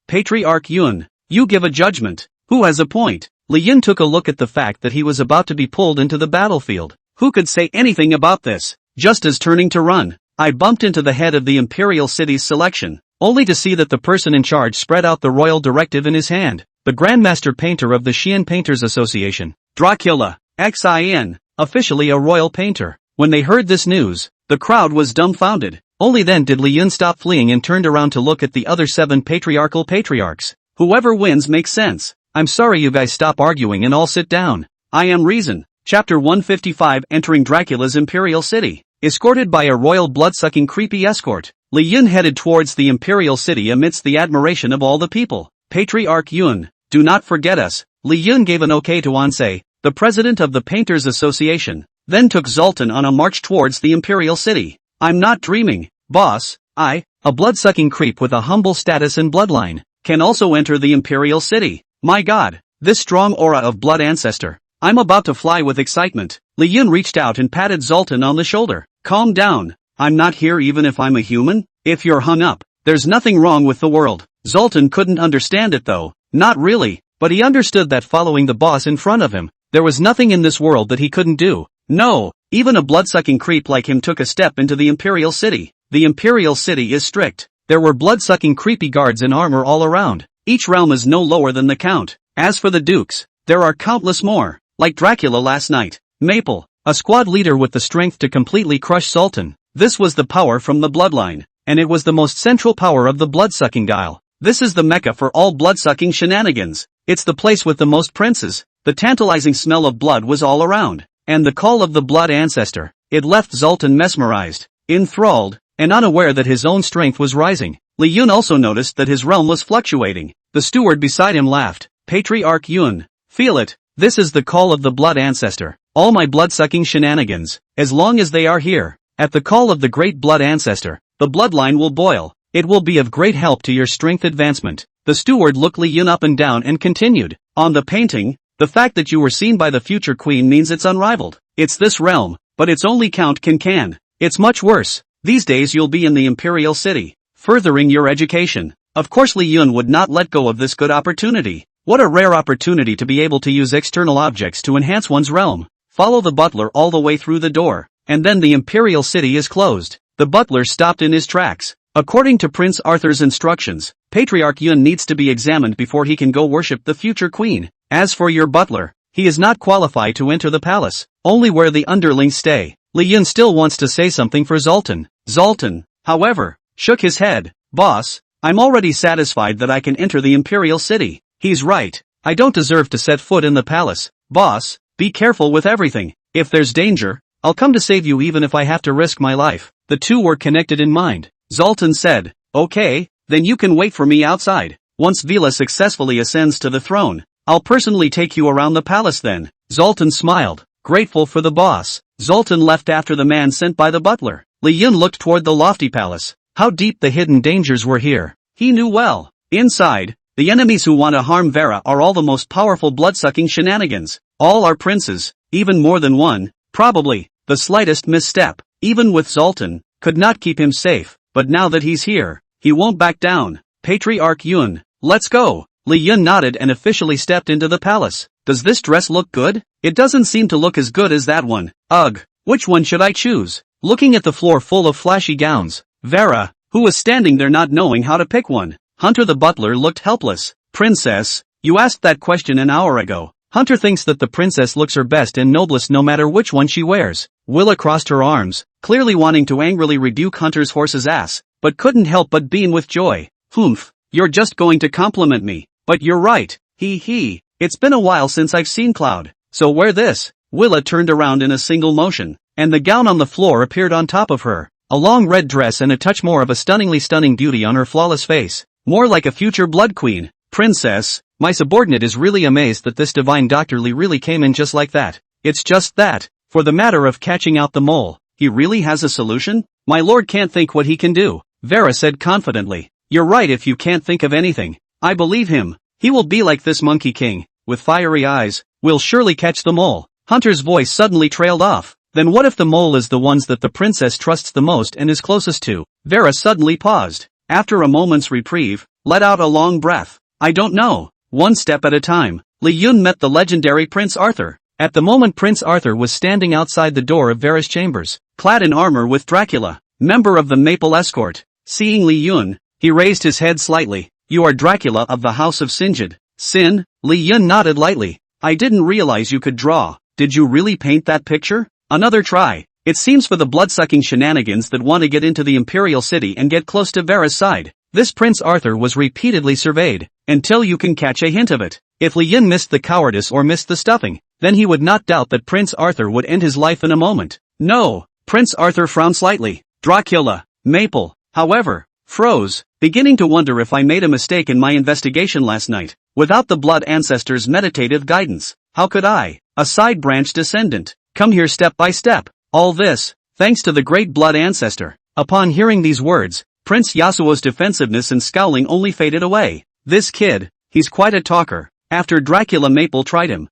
Patriarch Yun. You give a judgment. Who has a point? Li Yun took a look at the fact that he was about to be pulled into the battlefield. Who could say anything about this? Just as turning to run, I bumped into the head of the Imperial City's selection, only to see that the person in charge spread out the royal directive in his hand. The Grandmaster Painter of the Xian Painters Association, Dracula, Xin, officially a royal painter. When they heard this news, the crowd was dumbfounded. Only then did Li Yun stop fleeing and turned around to look at the other 7 patriarchal patriarchs. Whoever wins makes sense. I'm sorry, you guys, stop arguing and all sit down. I am Reason. Chapter 155. Entering Dracula's Imperial City. Escorted by a royal blood-sucking creepy escort, Li Yun headed towards the Imperial City amidst the admiration of all the people. Patriarch Yun, do not forget us. Li Yun gave an okay to Ansei, the president of the Painters Association, then took Zoltan on a march towards the Imperial City. I'm not dreaming, boss. I, a blood-sucking creep with a humble status and bloodline, can also enter the Imperial City. My god, this strong aura of blood ancestor. I'm about to fly with excitement. Li Yun reached out and patted Zoltan on the shoulder. Calm down. I'm not here even if I'm a human. If you're hung up, there's nothing wrong with the world. Zoltan couldn't understand it though. Not really, but he understood that following the boss in front of him, there was nothing in this world that he couldn't do. No, even a blood-sucking creep like him took a step into the Imperial City. The Imperial City is strict. There were blood-sucking creepy guards in armor all around. Each realm is no lower than the count. As for the dukes, there are countless more. Like Dracula last night. Maple, a squad leader with the strength to completely crush Sultan. This was the power from the bloodline, and it was the most central power of the blood-sucking guile. This is the mecca for all blood-sucking shenanigans. It's the place with the most princes. The tantalizing smell of blood was all around, and the call of the blood ancestor. It left Zoltan mesmerized, enthralled, and unaware that his own strength was rising. Li Yun also noticed that his realm was fluctuating. The steward beside him laughed. Patriarch Yun, feel it. This is the call of the blood ancestor. All my blood-sucking shenanigans, as long as they are here, at the call of the great blood ancestor, the bloodline will boil. It will be of great help to your strength advancement. The steward looked Li Yun up and down and continued. On the painting, the fact that you were seen by the future queen means it's unrivaled. It's this realm, but its only count can. It's much worse. These days you'll be in the Imperial City, furthering your education. Of course Li Yun would not let go of this good opportunity. What a rare opportunity to be able to use external objects to enhance one's realm. Follow the butler all the way through the door, and then the Imperial City is closed. The butler stopped in his tracks. According to Prince Arthur's instructions, Patriarch Yun needs to be examined before he can go worship the future queen. As for your butler, he is not qualified to enter the palace, only where the underlings stay. Li Yun still wants to say something for Zoltan. Zoltan, however, shook his head. Boss, I'm already satisfied that I can enter the Imperial City. He's right. I don't deserve to set foot in the palace. Boss, be careful with everything. If there's danger, I'll come to save you even if I have to risk my life. The two were connected in mind. Zoltan said, okay, then you can wait for me outside. Once Vila successfully ascends to the throne, I'll personally take you around the palace then. Zoltan smiled. grateful for the boss. Zoltan left after the man sent by the butler. Li Yun looked toward the lofty palace. How deep the hidden dangers were here. He knew well. Inside, the enemies who want to harm Vera are all the most powerful blood-sucking shenanigans. All are princes, even more than one. Probably, the slightest misstep, even with Zoltan, could not keep him safe. But now that he's here, he won't back down. Patriarch Yun, let's go. Li Yun nodded and officially stepped into the palace. Does this dress look good? It doesn't seem to look as good as that one. Ugh, which one should I choose? Looking at the floor full of flashy gowns, Vera, who was standing there not knowing how to pick one. Hunter the butler looked helpless. Princess, you asked that question an hour ago. Hunter thinks that the princess looks her best and noblest no matter which one she wears. Willa crossed her arms, clearly wanting to angrily rebuke Hunter's horse's ass, but couldn't help but beam with joy. Humph, you're just going to compliment me. But you're right, it's been a while since I've seen Cloud, so wear this. Willa turned around in a single motion, and the gown on the floor appeared on top of her. A long red dress and a touch more of a stunningly stunning beauty on her flawless face. More like a future blood queen. Princess, my subordinate is really amazed that this divine Dr. Lee really came in just like that. It's just that, for the matter of catching out the mole, he really has a solution? My lord can't think what he can do, Vera said confidently. You're right if you can't think of anything. I believe him. He will be like this Monkey King, with fiery eyes. We'll surely catch the mole. Hunter's voice suddenly trailed off. Then what if the mole is the ones that the princess trusts the most and is closest to? Vera suddenly paused. After a moment's reprieve, let out a long breath. I don't know. One step at a time. Li Yun met the legendary Prince Arthur. At the moment Prince Arthur was standing outside the door of Vera's chambers, clad in armor with Dracula, member of the Maple Escort. Seeing Li Yun, he raised his head slightly. You are Dracula of the House of Sinjid. Sin? Li Yun nodded lightly. I didn't realize you could draw. Did you really paint that picture? Another try. It seems for the blood-sucking shenanigans that want to get into the Imperial City and get close to Vera's side. This Prince Arthur was repeatedly surveyed, until you can catch a hint of it. If Li Yun missed the cowardice or missed the stuffing, then he would not doubt that Prince Arthur would end his life in a moment. No. Prince Arthur frowned slightly. Dracula, Maple, however, froze, beginning to wonder if I made a mistake in my investigation last night. Without the blood ancestors' meditative guidance, how could I, a side branch descendant, come here step by step? All this, thanks to the great blood ancestor. Upon hearing these words, Prince Yasuo's defensiveness and scowling only faded away. This kid, he's quite a talker. After Dracula Maple tried him.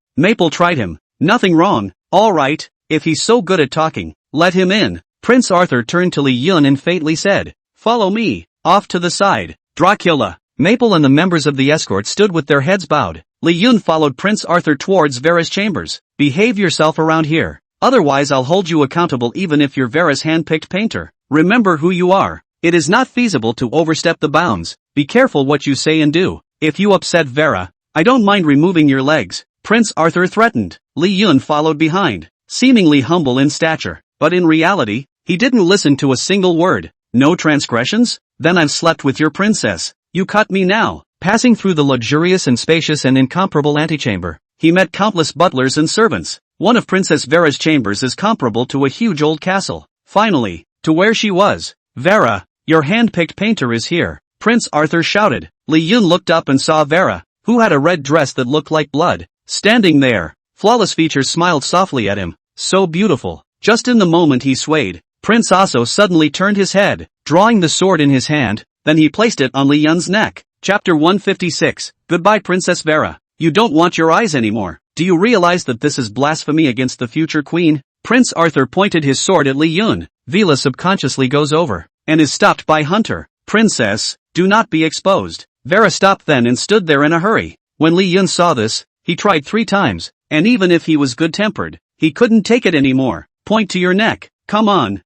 Nothing wrong. Alright, if he's so good at talking, let him in. Prince Arthur turned to Li Yun and faintly said, follow me. Off to the side. Dracula, Maple and the members of the escort stood with their heads bowed. Li Yun followed Prince Arthur towards Vera's chambers. Behave yourself around here. Otherwise I'll hold you accountable even if you're Vera's hand-picked painter. Remember who you are. It is not feasible to overstep the bounds. Be careful what you say and do. If you upset Vera, I don't mind removing your legs. Prince Arthur threatened. Li Yun followed behind, seemingly humble in stature, but in reality, he didn't listen to a single word. No transgressions? Then I've slept with your princess. You cut me now. Passing through the luxurious and spacious and incomparable antechamber, he met countless butlers and servants. One of Princess Vera's chambers is comparable to a huge old castle. Finally, to where she was. Vera, your hand-picked painter is here. Prince Arthur shouted. Li Yun looked up and saw Vera, who had a red dress that looked like blood, standing there. Flawless features smiled softly at him. So beautiful. Just in the moment he swayed, Prince Aso suddenly turned his head, drawing the sword in his hand, then he placed it on Li Yun's neck. Chapter 156. Goodbye Princess Vera. You don't want your eyes anymore. Do you realize that this is blasphemy against the future queen? Prince Arthur pointed his sword at Li Yun. Vila subconsciously goes over, and is stopped by Hunter. Princess, do not be exposed. Vera stopped then and stood there in a hurry. When Li Yun saw this, he tried 3 times, and even if he was good-tempered, he couldn't take it anymore. Point to your neck. Come on,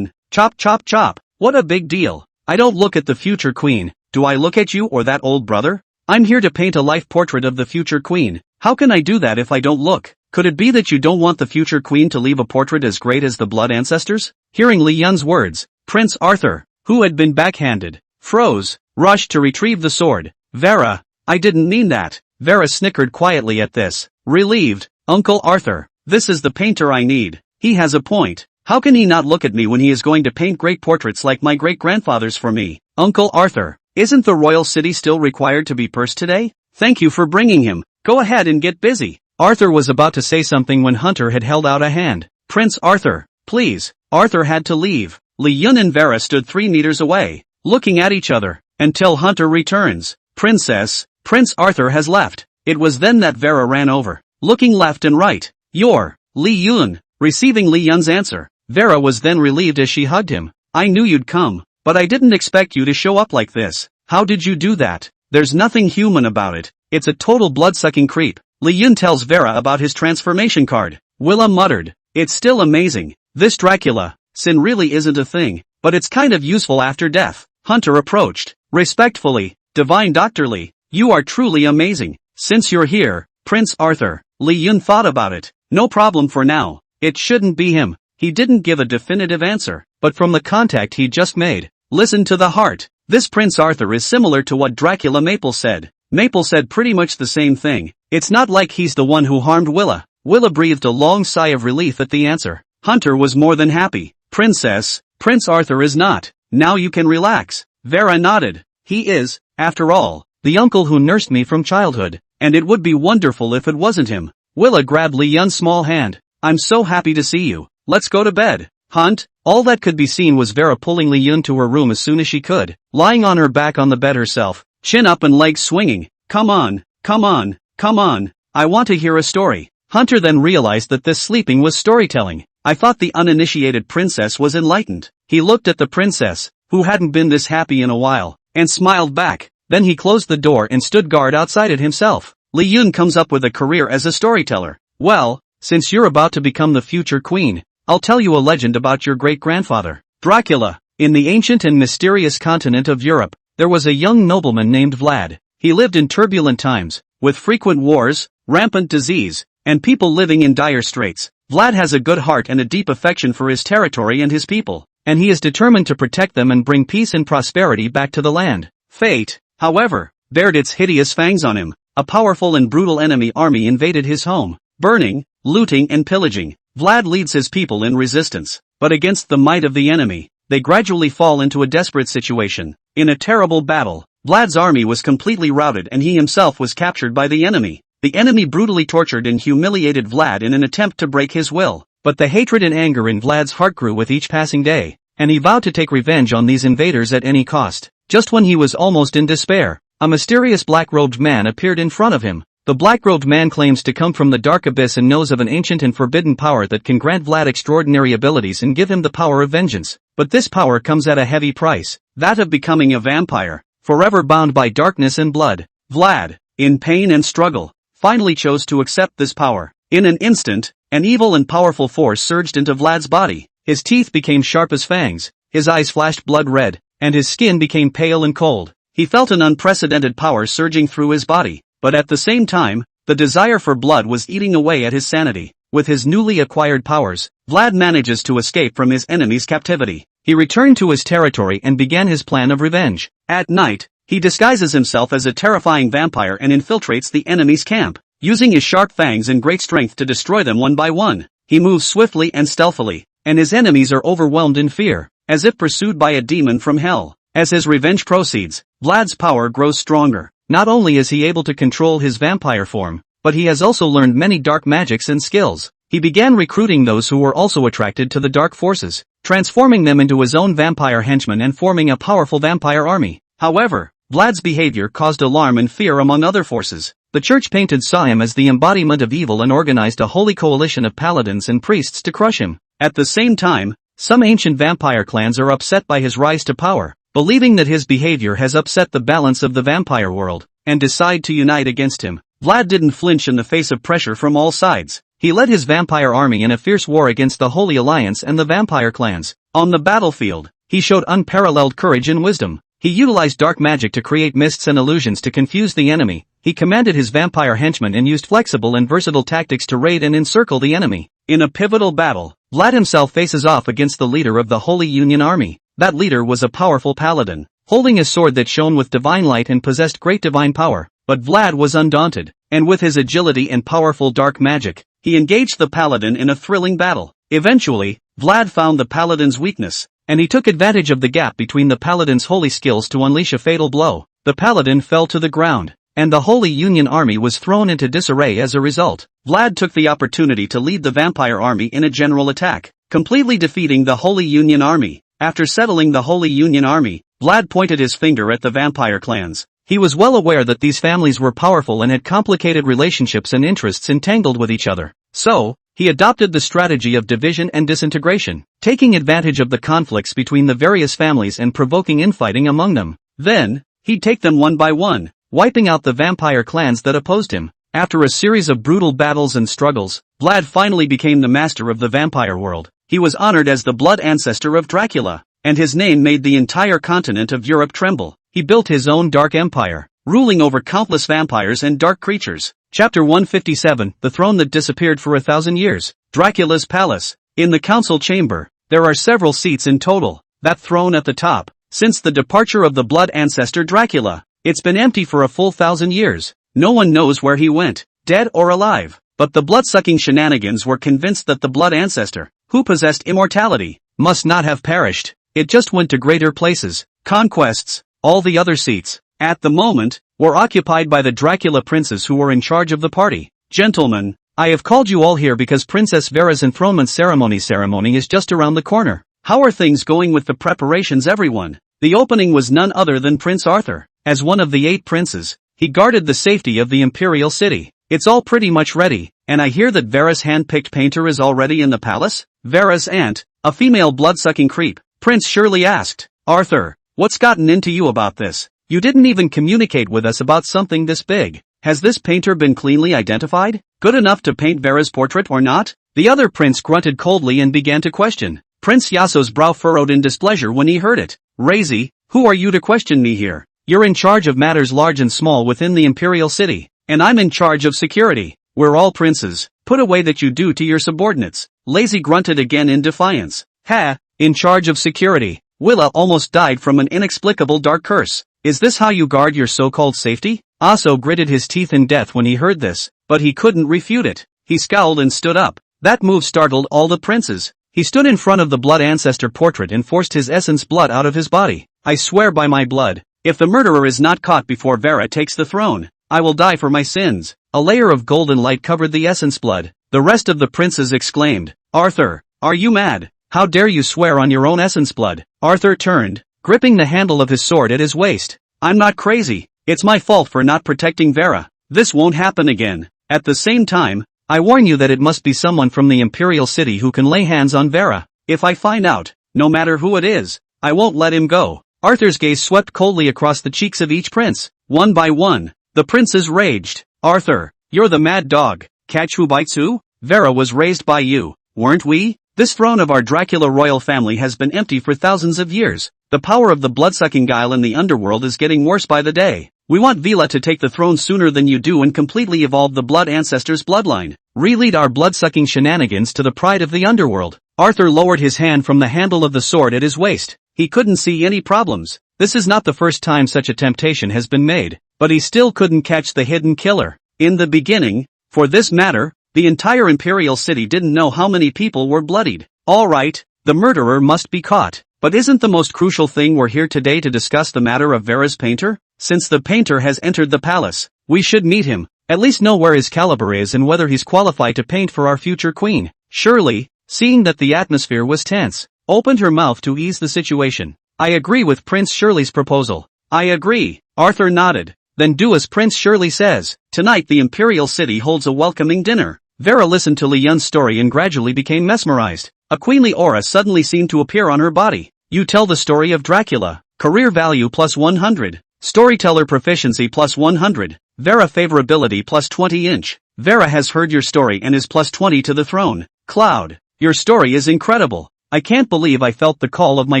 chop chop chop. What a big deal. I don't look at the future queen. Do I look at you or that old brother? I'm here to paint a life portrait of the future queen. How can I do that if I don't look? Could it be that you don't want the future queen to leave a portrait as great as the blood ancestors? Hearing Li Yun's words, Prince Arthur, who had been backhanded, froze, rushed to retrieve the sword. Vera, I didn't mean that. Vera snickered quietly at this. Relieved, Uncle Arthur, this is the painter I need. He has a point. How can he not look at me when he is going to paint great portraits like my great-grandfather's for me? Uncle Arthur, isn't the royal city still required to be pursed today? Thank you for bringing him. Go ahead and get busy. Arthur was about to say something when Hunter had held out a hand. Prince Arthur, please. Arthur had to leave. Li Yun and Vera stood 3 meters away, looking at each other. Until Hunter returns. Princess, Prince Arthur has left. It was then that Vera ran over, looking left and right. You're Li Yun. Receiving Li Yun's answer, Vera was then relieved as she hugged him. I knew you'd come, but I didn't expect you to show up like this. How did you do that? There's nothing human about it. It's a total blood-sucking creep. Li Yun tells Vera about his transformation card. Willa muttered, it's still amazing. This Dracula, sin really isn't a thing, but it's kind of useful after death. Hunter approached. Respectfully, Divine Dr. Li, you are truly amazing. Since you're here, Prince Arthur, Li Yun thought about it. No problem for now. It shouldn't be him. He didn't give a definitive answer, but from the contact he just made, listen to the heart. This Prince Arthur is similar to what Dracula Maple said. Maple said pretty much the same thing. It's not like he's the one who harmed Willa. Willa breathed a long sigh of relief at the answer. Hunter was more than happy. Princess, Prince Arthur is not. Now you can relax. Vera nodded. He is, after all, the uncle who nursed me from childhood, and it would be wonderful if it wasn't him. Willa grabbed Li Yun's small hand. I'm so happy to see you. Let's go to bed. Hunt. All that could be seen was Vera pulling Li Yun to her room as soon as she could, lying on her back on the bed herself, chin up and legs swinging. Come on, come on, come on. I want to hear a story. Hunter then realized that this sleeping was storytelling. I thought the uninitiated princess was enlightened. He looked at the princess, who hadn't been this happy in a while, and smiled back. Then he closed the door and stood guard outside it himself. Li Yun comes up with a career as a storyteller. Well, since you're about to become the future queen, I'll tell you a legend about your great-grandfather, Dracula. In the ancient and mysterious continent of Europe, there was a young nobleman named Vlad. He lived in turbulent times, with frequent wars, rampant disease, and people living in dire straits. Vlad has a good heart and a deep affection for his territory and his people, and he is determined to protect them and bring peace and prosperity back to the land. Fate, however, bared its hideous fangs on him. A powerful and brutal enemy army invaded his home, burning, looting and pillaging. Vlad leads his people in resistance, but against the might of the enemy, they gradually fall into a desperate situation. In a terrible battle, Vlad's army was completely routed and he himself was captured by the enemy. The enemy brutally tortured and humiliated Vlad in an attempt to break his will, but the hatred and anger in Vlad's heart grew with each passing day, and he vowed to take revenge on these invaders at any cost. Just when he was almost in despair, a mysterious black-robed man appeared in front of him. The black-robed man claims to come from the dark abyss and knows of an ancient and forbidden power that can grant Vlad extraordinary abilities and give him the power of vengeance. But this power comes at a heavy price, that of becoming a vampire, forever bound by darkness and blood. Vlad, in pain and struggle, finally chose to accept this power. In an instant, an evil and powerful force surged into Vlad's body. His teeth became sharp as fangs, his eyes flashed blood red, and his skin became pale and cold. He felt an unprecedented power surging through his body. But at the same time, the desire for blood was eating away at his sanity. With his newly acquired powers, Vlad manages to escape from his enemy's captivity. He returned to his territory and began his plan of revenge. At night, he disguises himself as a terrifying vampire and infiltrates the enemy's camp, using his sharp fangs and great strength to destroy them one by one. He moves swiftly and stealthily, and his enemies are overwhelmed in fear, as if pursued by a demon from hell. As his revenge proceeds, Vlad's power grows stronger. Not only is he able to control his vampire form, but he has also learned many dark magics and skills. He began recruiting those who were also attracted to the dark forces, transforming them into his own vampire henchmen and forming a powerful vampire army. However, Vlad's behavior caused alarm and fear among other forces. The church painted saw him as the embodiment of evil and organized a holy coalition of paladins and priests to crush him. At the same time, some ancient vampire clans are upset by his rise to power, believing that his behavior has upset the balance of the vampire world, and decide to unite against him. Vlad didn't flinch in the face of pressure from all sides. He led his vampire army in a fierce war against the Holy Alliance and the vampire clans. On the battlefield, he showed unparalleled courage and wisdom. He utilized dark magic to create mists and illusions to confuse the enemy. He commanded his vampire henchmen and used flexible and versatile tactics to raid and encircle the enemy. In a pivotal battle, Vlad himself faces off against the leader of the Holy Union Army. That leader was a powerful paladin, holding a sword that shone with divine light and possessed great divine power. But Vlad was undaunted, and with his agility and powerful dark magic, he engaged the paladin in a thrilling battle. Eventually, Vlad found the paladin's weakness, and he took advantage of the gap between the paladin's holy skills to unleash a fatal blow. The paladin fell to the ground, and the Holy Union army was thrown into disarray as a result. Vlad took the opportunity to lead the vampire army in a general attack, completely defeating the Holy Union army. After settling the Holy Union army, Vlad pointed his finger at the vampire clans. He was well aware that these families were powerful and had complicated relationships and interests entangled with each other. So, he adopted the strategy of division and disintegration, taking advantage of the conflicts between the various families and provoking infighting among them. Then, he'd take them one by one, wiping out the vampire clans that opposed him. After a series of brutal battles and struggles, Vlad finally became the master of the vampire world. He was honored as the blood ancestor of Dracula, and his name made the entire continent of Europe tremble. He built his own dark empire, ruling over countless vampires and dark creatures. Chapter 157, The Throne That Disappeared for 1,000 Years. Dracula's Palace. In the council chamber, there are several seats in total. That throne at the top, since the departure of the blood ancestor Dracula, it's been empty for a full 1,000 years. No one knows where he went, dead or alive. But the blood-sucking shenanigans were convinced that the blood ancestor, who possessed immortality, must not have perished. It just went to greater places, conquests. All the other seats, at the moment, were occupied by the Dracula princes who were in charge of the party. Gentlemen, I have called you all here because Princess Vera's enthronement ceremony is just around the corner. How are things going with the preparations, everyone? The opening was none other than Prince Arthur. As one of the 8 princes, he guarded the safety of the imperial city. It's all pretty much ready, and I hear that Vera's hand-picked painter is already in the palace? Vera's aunt, a female blood-sucking creep, Prince Shirley asked. Arthur, what's gotten into you about this? You didn't even communicate with us about something this big. Has this painter been cleanly identified? Good enough to paint Vera's portrait or not? The other prince grunted coldly and began to question. Prince Yasuo's brow furrowed in displeasure when he heard it. Razi, who are you to question me here? You're in charge of matters large and small within the imperial city, and I'm in charge of security. We're all princes. Put away that you do to your subordinates. Lazy grunted again in defiance. Ha, in charge of security. Willa almost died from an inexplicable dark curse. Is this how you guard your so-called safety? Aso gritted his teeth in death when he heard this, but he couldn't refute it. He scowled and stood up. That move startled all the princes. He stood in front of the blood ancestor portrait and forced his essence blood out of his body. I swear by my blood, if the murderer is not caught before Vera takes the throne, I will die for my sins. A layer of golden light covered the essence blood. The rest of the princes exclaimed, Arthur, are you mad? How dare you swear on your own essence blood? Arthur turned, gripping the handle of his sword at his waist. I'm not crazy. It's my fault for not protecting Vera. This won't happen again. At the same time, I warn you that it must be someone from the imperial city who can lay hands on Vera. If I find out, no matter who it is, I won't let him go. Arthur's gaze swept coldly across the cheeks of each prince. One by one, the princes raged. Arthur, you're the mad dog. Catch who bites who? Vera was raised by you, weren't we? This throne of our Dracula royal family has been empty for thousands of years. The power of the blood-sucking guile in the underworld is getting worse by the day. We want Vila to take the throne sooner than you do and completely evolve the blood ancestor's bloodline. Re-lead our blood-sucking shenanigans to the pride of the underworld. Arthur lowered his hand from the handle of the sword at his waist. He couldn't see any problems. This is not the first time such a temptation has been made, but he still couldn't catch the hidden killer. In the beginning, for this matter, the entire imperial city didn't know how many people were bloodied. All right, the murderer must be caught. But isn't the most crucial thing we're here today to discuss the matter of Vera's painter? Since the painter has entered the palace, we should meet him, at least know where his caliber is and whether he's qualified to paint for our future queen. Shirley, seeing that the atmosphere was tense, opened her mouth to ease the situation. I agree with Prince Shirley's proposal. I agree. Arthur nodded. Then do as Prince Shirley says. Tonight the imperial city holds a welcoming dinner. Vera listened to Li Yun's story and gradually became mesmerized. A queenly aura suddenly seemed to appear on her body. You tell the story of Dracula. Career value plus 100. Storyteller proficiency plus 100. Vera favorability plus 20 inch. Vera has heard your story and is plus 20 to the throne. Cloud. Your story is incredible. I can't believe I felt the call of my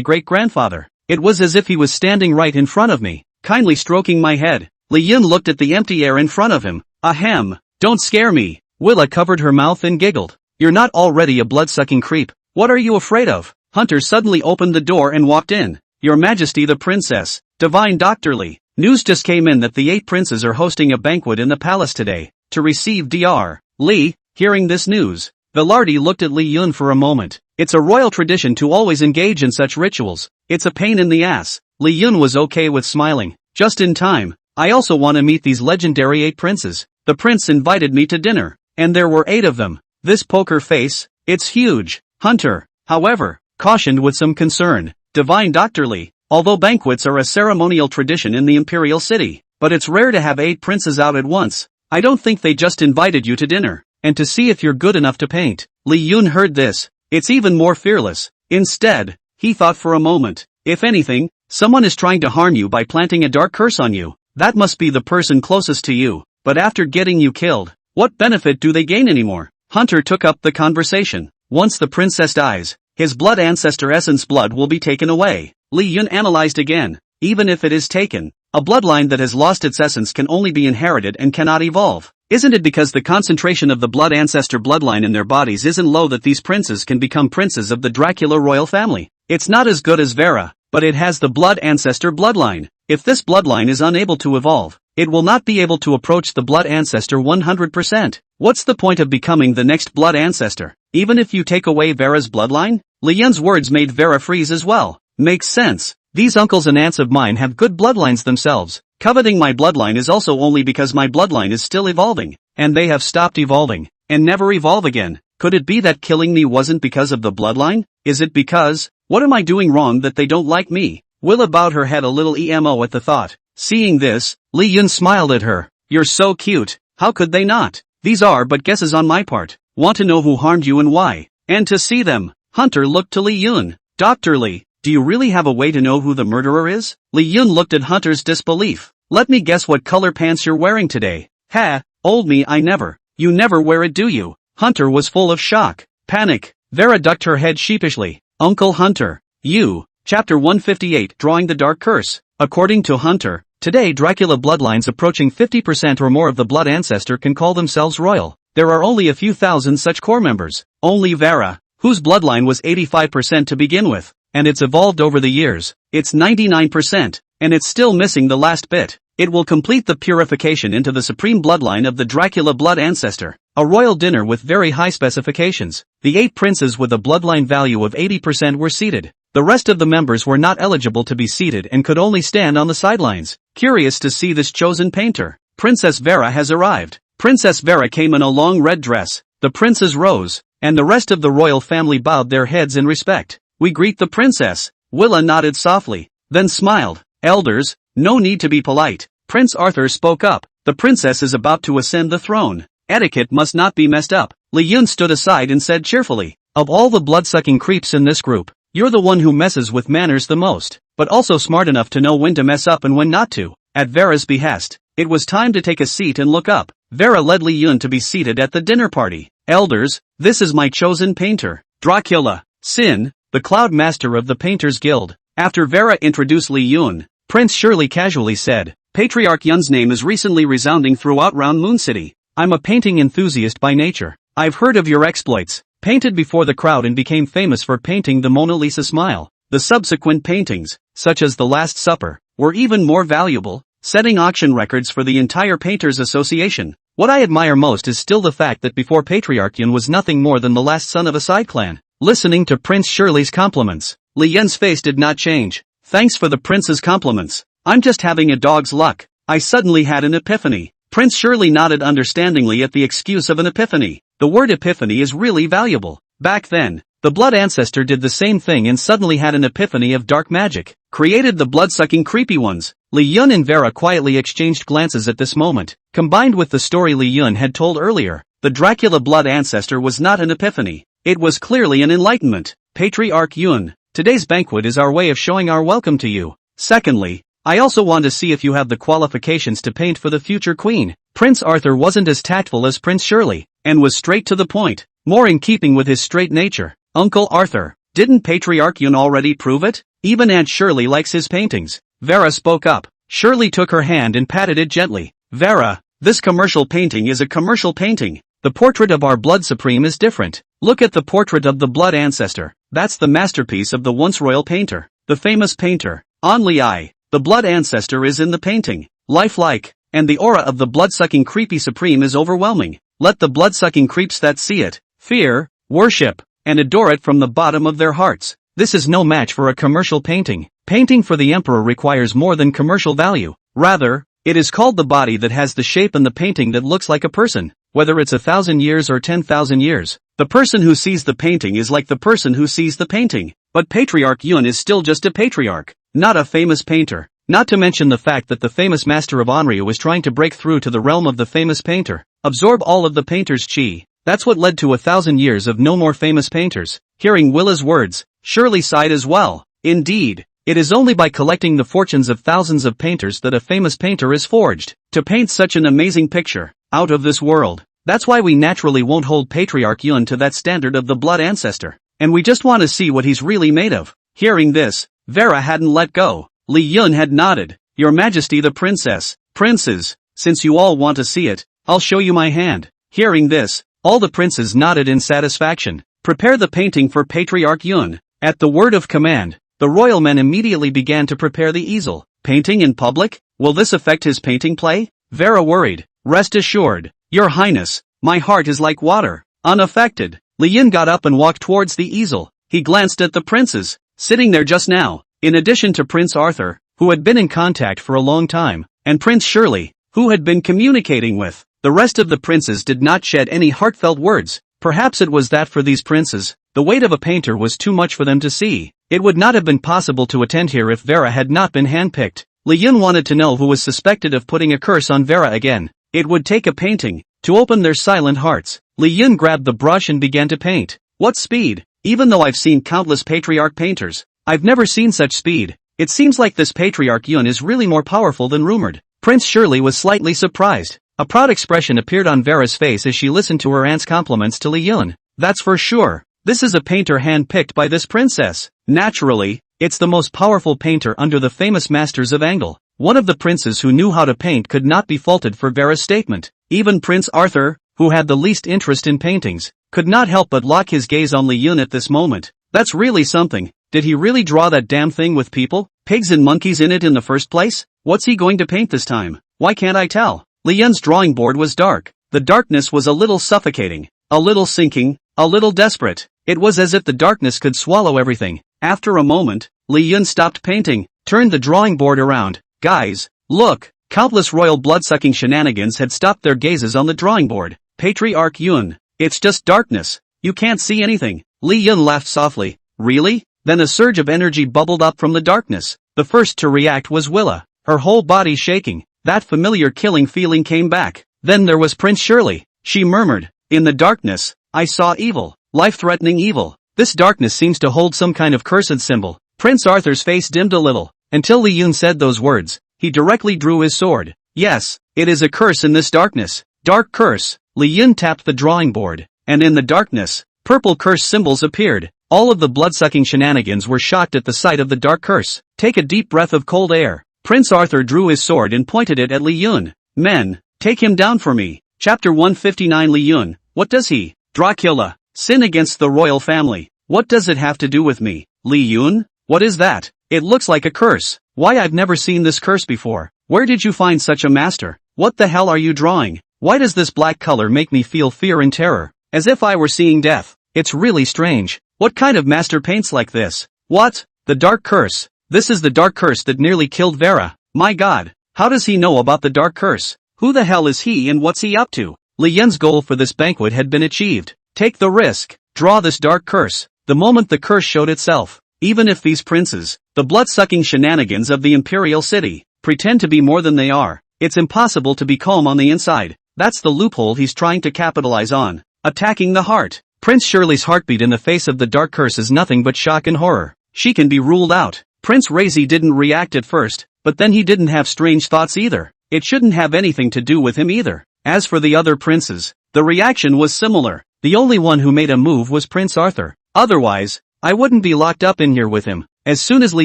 great-grandfather. It was as if he was standing right in front of me, kindly stroking my head. Li Yun looked at the empty air in front of him. Ahem. Don't scare me. Willa covered her mouth and giggled. You're not already a blood-sucking creep. What are you afraid of? Hunter suddenly opened the door and walked in. Your Majesty the Princess, Divine Doctorly. News just came in that the 8 princes are hosting a banquet in the palace today, to receive Dr. Li. Hearing this news, Velarde looked at Li Yun for a moment. It's a royal tradition to always engage in such rituals. It's a pain in the ass. Li Yun was okay with smiling. Just in time, I also want to meet these legendary 8 princes. The prince invited me to dinner, and there were 8 of them. This poker face, it's huge. Hunter, however, cautioned with some concern. Divine Dr. Lee, although banquets are a ceremonial tradition in the imperial city, but it's rare to have 8 princes out at once. I don't think they just invited you to dinner, and to see if you're good enough to paint. Li Yun heard this. It's even more fearless. Instead, he thought for a moment. If anything, someone is trying to harm you by planting a dark curse on you. That must be the person closest to you. But after getting you killed, what benefit do they gain anymore? Hunter took up the conversation. Once the princess dies, his blood ancestor essence blood will be taken away. Li Yun analyzed again. Even if it is taken, a bloodline that has lost its essence can only be inherited and cannot evolve. Isn't it because the concentration of the blood ancestor bloodline in their bodies isn't low that these princes can become princes of the Dracula royal family? It's not as good as Vera, but it has the blood ancestor bloodline. If this bloodline is unable to evolve, it will not be able to approach the blood ancestor 100%. What's the point of becoming the next blood ancestor, even if you take away Vera's bloodline? Li Yun's words made Vera freeze as well. Makes sense. These uncles and aunts of mine have good bloodlines themselves. Coveting my bloodline is also only because my bloodline is still evolving, and they have stopped evolving, and never evolve again. Could it be that killing me wasn't because of the bloodline? Is it because, what am I doing wrong that they don't like me? Willa bowed her head a little emo at the thought. Seeing this, Li Yun smiled at her. You're so cute, how could they not? These are but guesses on my part. Want to know who harmed you and why? And to see them. Hunter looked to Li Yun. Dr. Lee, do you really have a way to know who the murderer is? Li Yun looked at Hunter's disbelief. Let me guess what color pants you're wearing today. Ha, old me I never. You never wear it do you? Hunter was full of shock. Panic. Vera ducked her head sheepishly. Uncle Hunter. You. Chapter 158 Drawing the Dark Curse. According to Hunter, today Dracula bloodlines approaching 50% or more of the blood ancestor can call themselves royal. There are only a few thousand such core members. Only Vera, whose bloodline was 85% to begin with, and it's evolved over the years. It's 99%, and it's still missing the last bit. It will complete the purification into the supreme bloodline of the Dracula blood ancestor. A royal dinner with very high specifications. The 8 princes with a bloodline value of 80% were seated. The rest of the members were not eligible to be seated and could only stand on the sidelines. Curious to see this chosen painter. Princess Vera has arrived. Princess Vera came in a long red dress. The princes rose, and the rest of the royal family bowed their heads in respect. We greet the princess. Willa nodded softly, then smiled. Elders, no need to be polite. Prince Arthur spoke up. The princess is about to ascend the throne. Etiquette must not be messed up. Li Yun stood aside and said cheerfully, of all the blood-sucking creeps in this group, you're the one who messes with manners the most, but also smart enough to know when to mess up and when not to. At Vera's behest, it was time to take a seat and look up. Vera led Li Yun to be seated at the dinner party. Elders, this is my chosen painter, Dracula, Sin, the Cloud Master of the Painters Guild. After Vera introduced Li Yun, Prince Shirley casually said, Patriarch Yun's name is recently resounding throughout Round Moon City. I'm a painting enthusiast by nature. I've heard of your exploits. Painted before the crowd and became famous for painting the Mona Lisa smile. The subsequent paintings, such as The Last Supper, were even more valuable, setting auction records for the entire Painters Association. What I admire most is still the fact that before Patriarch Yun was nothing more than the last son of a side clan. Listening to Prince Shirley's compliments, Li Yun's face did not change. Thanks for the prince's compliments. I'm just having a dog's luck. I suddenly had an epiphany. Prince Shirley nodded understandingly at the excuse of an epiphany. The word epiphany is really valuable. Back then, the blood ancestor did the same thing and suddenly had an epiphany of dark magic. Created the blood-sucking creepy ones. Li Yun and Vera quietly exchanged glances at this moment. Combined with the story Li Yun had told earlier, the Dracula blood ancestor was not an epiphany. It was clearly an enlightenment. Patriarch Yun, today's banquet is our way of showing our welcome to you. Secondly, I also want to see if you have the qualifications to paint for the future queen. Prince Arthur wasn't as tactful as Prince Shirley, and was straight to the point, more in keeping with his straight nature. Uncle Arthur, didn't Patriarch Yun already prove it? Even Aunt Shirley likes his paintings. Vera spoke up. Shirley took her hand and patted it gently. Vera, this commercial painting is a commercial painting. The portrait of our blood supreme is different. Look at the portrait of the blood ancestor. That's the masterpiece of the once royal painter. The famous painter, Only I. The blood ancestor is in the painting. Lifelike. And the aura of the blood-sucking creepy supreme is overwhelming. Let the blood-sucking creeps that see it, fear, worship, and adore it from the bottom of their hearts. This is no match for a commercial painting. Painting for the emperor requires more than commercial value. Rather, It is called the body that has the shape and the painting that looks like a person, whether it's 1,000 years or 10,000 years. The person who sees the painting is like the person who sees the painting. But Patriarch Yun is still just a patriarch, not a famous painter. Not to mention the fact that the famous master of Onryu was trying to break through to the realm of the famous painter, absorb all of the painter's chi. That's what led to 1,000 years of no more famous painters. Hearing Willa's words, Shirley sighed as well. Indeed, it is only by collecting the fortunes of thousands of painters that a famous painter is forged. To paint such an amazing picture, out of this world. That's why we naturally won't hold Patriarch Yun to that standard of the blood ancestor. And we just want to see what he's really made of. Hearing this, Vera hadn't let go. Li Yun had nodded. Your Majesty the Princess. Princes, since you all want to see it, I'll show you my hand. Hearing this, all the princes nodded in satisfaction. Prepare the painting for Patriarch Yun. At the word of command, the royal men immediately began to prepare the easel. Painting in public? Will this affect his painting play? Vera worried. Rest assured, Your Highness, my heart is like water, unaffected. Li Yun got up and walked towards the easel. He glanced at the princes, sitting there just now. In addition to Prince Arthur, who had been in contact for a long time, and Prince Shirley, who had been communicating with, the rest of the princes did not shed any heartfelt words. Perhaps it was that for these princes, the weight of a painter was too much for them to see. It would not have been possible to attend here if Vera had not been handpicked. Li Yun wanted to know who was suspected of putting a curse on Vera again. It would take a painting to open their silent hearts. Li Yun grabbed the brush and began to paint. What speed! Even though I've seen countless patriarch painters, I've never seen such speed. It seems like this Patriarch Yun is really more powerful than rumored. Prince Shirley was slightly surprised. A proud expression appeared on Vera's face as she listened to her aunt's compliments to Li Yun. That's for sure. This is a painter hand-picked by this princess. Naturally, it's the most powerful painter under the famous masters of Angle. One of the princes who knew how to paint could not be faulted for Vera's statement. Even Prince Arthur, who had the least interest in paintings, could not help but lock his gaze on Li Yun at this moment. That's really something. Did he really draw that damn thing with people, pigs and monkeys in it in the first place? What's he going to paint this time? Why can't I tell? Li Yun's drawing board was dark. The darkness was a little suffocating, a little sinking, a little desperate. It was as if the darkness could swallow everything. After a moment, Li Yun stopped painting, turned the drawing board around. Guys, look! Countless royal blood-sucking shenanigans had stopped their gazes on the drawing board. Patriarch Yun, it's just darkness. You can't see anything. Li Yun laughed softly. Really? Then a surge of energy bubbled up from the darkness. The first to react was Willa, her whole body shaking. That familiar killing feeling came back. Then there was Prince Shirley. She murmured, in the darkness, I saw evil, life-threatening evil. This darkness seems to hold some kind of cursed symbol. Prince Arthur's face dimmed a little. Until Li Yun said those words, he directly drew his sword. Yes, it is a curse in this darkness. Dark curse. Li Yun tapped the drawing board, and in the darkness, purple curse symbols appeared. All of the blood-sucking shenanigans were shocked at the sight of the dark curse. Take a deep breath of cold air. Prince Arthur drew his sword and pointed it at Li Yun. Men, take him down for me. Chapter 159. Li Yun, what does he? Dracula, sin against the royal family. What does it have to do with me? Li Yun? What is that? It looks like a curse. Why, I've never seen this curse before. Where did you find such a master? What the hell are you drawing? Why does this black color make me feel fear and terror? As if I were seeing death. It's really strange. What kind of master paints like this? What? The dark curse. This is the dark curse that nearly killed Vera. My god. How does he know about the dark curse? Who the hell is he and what's he up to? Li Yun's goal for this banquet had been achieved. Take the risk. Draw this dark curse. The moment the curse showed itself. Even if these princes, the blood-sucking shenanigans of the imperial city, pretend to be more than they are, it's impossible to be calm on the inside. That's the loophole he's trying to capitalize on. Attacking the heart. Prince Shirley's heartbeat in the face of the dark curse is nothing but shock and horror. She can be ruled out. Prince Razi didn't react at first, but then he didn't have strange thoughts either. It shouldn't have anything to do with him either. As for the other princes, the reaction was similar. The only one who made a move was Prince Arthur. Otherwise, I wouldn't be locked up in here with him. As soon as Li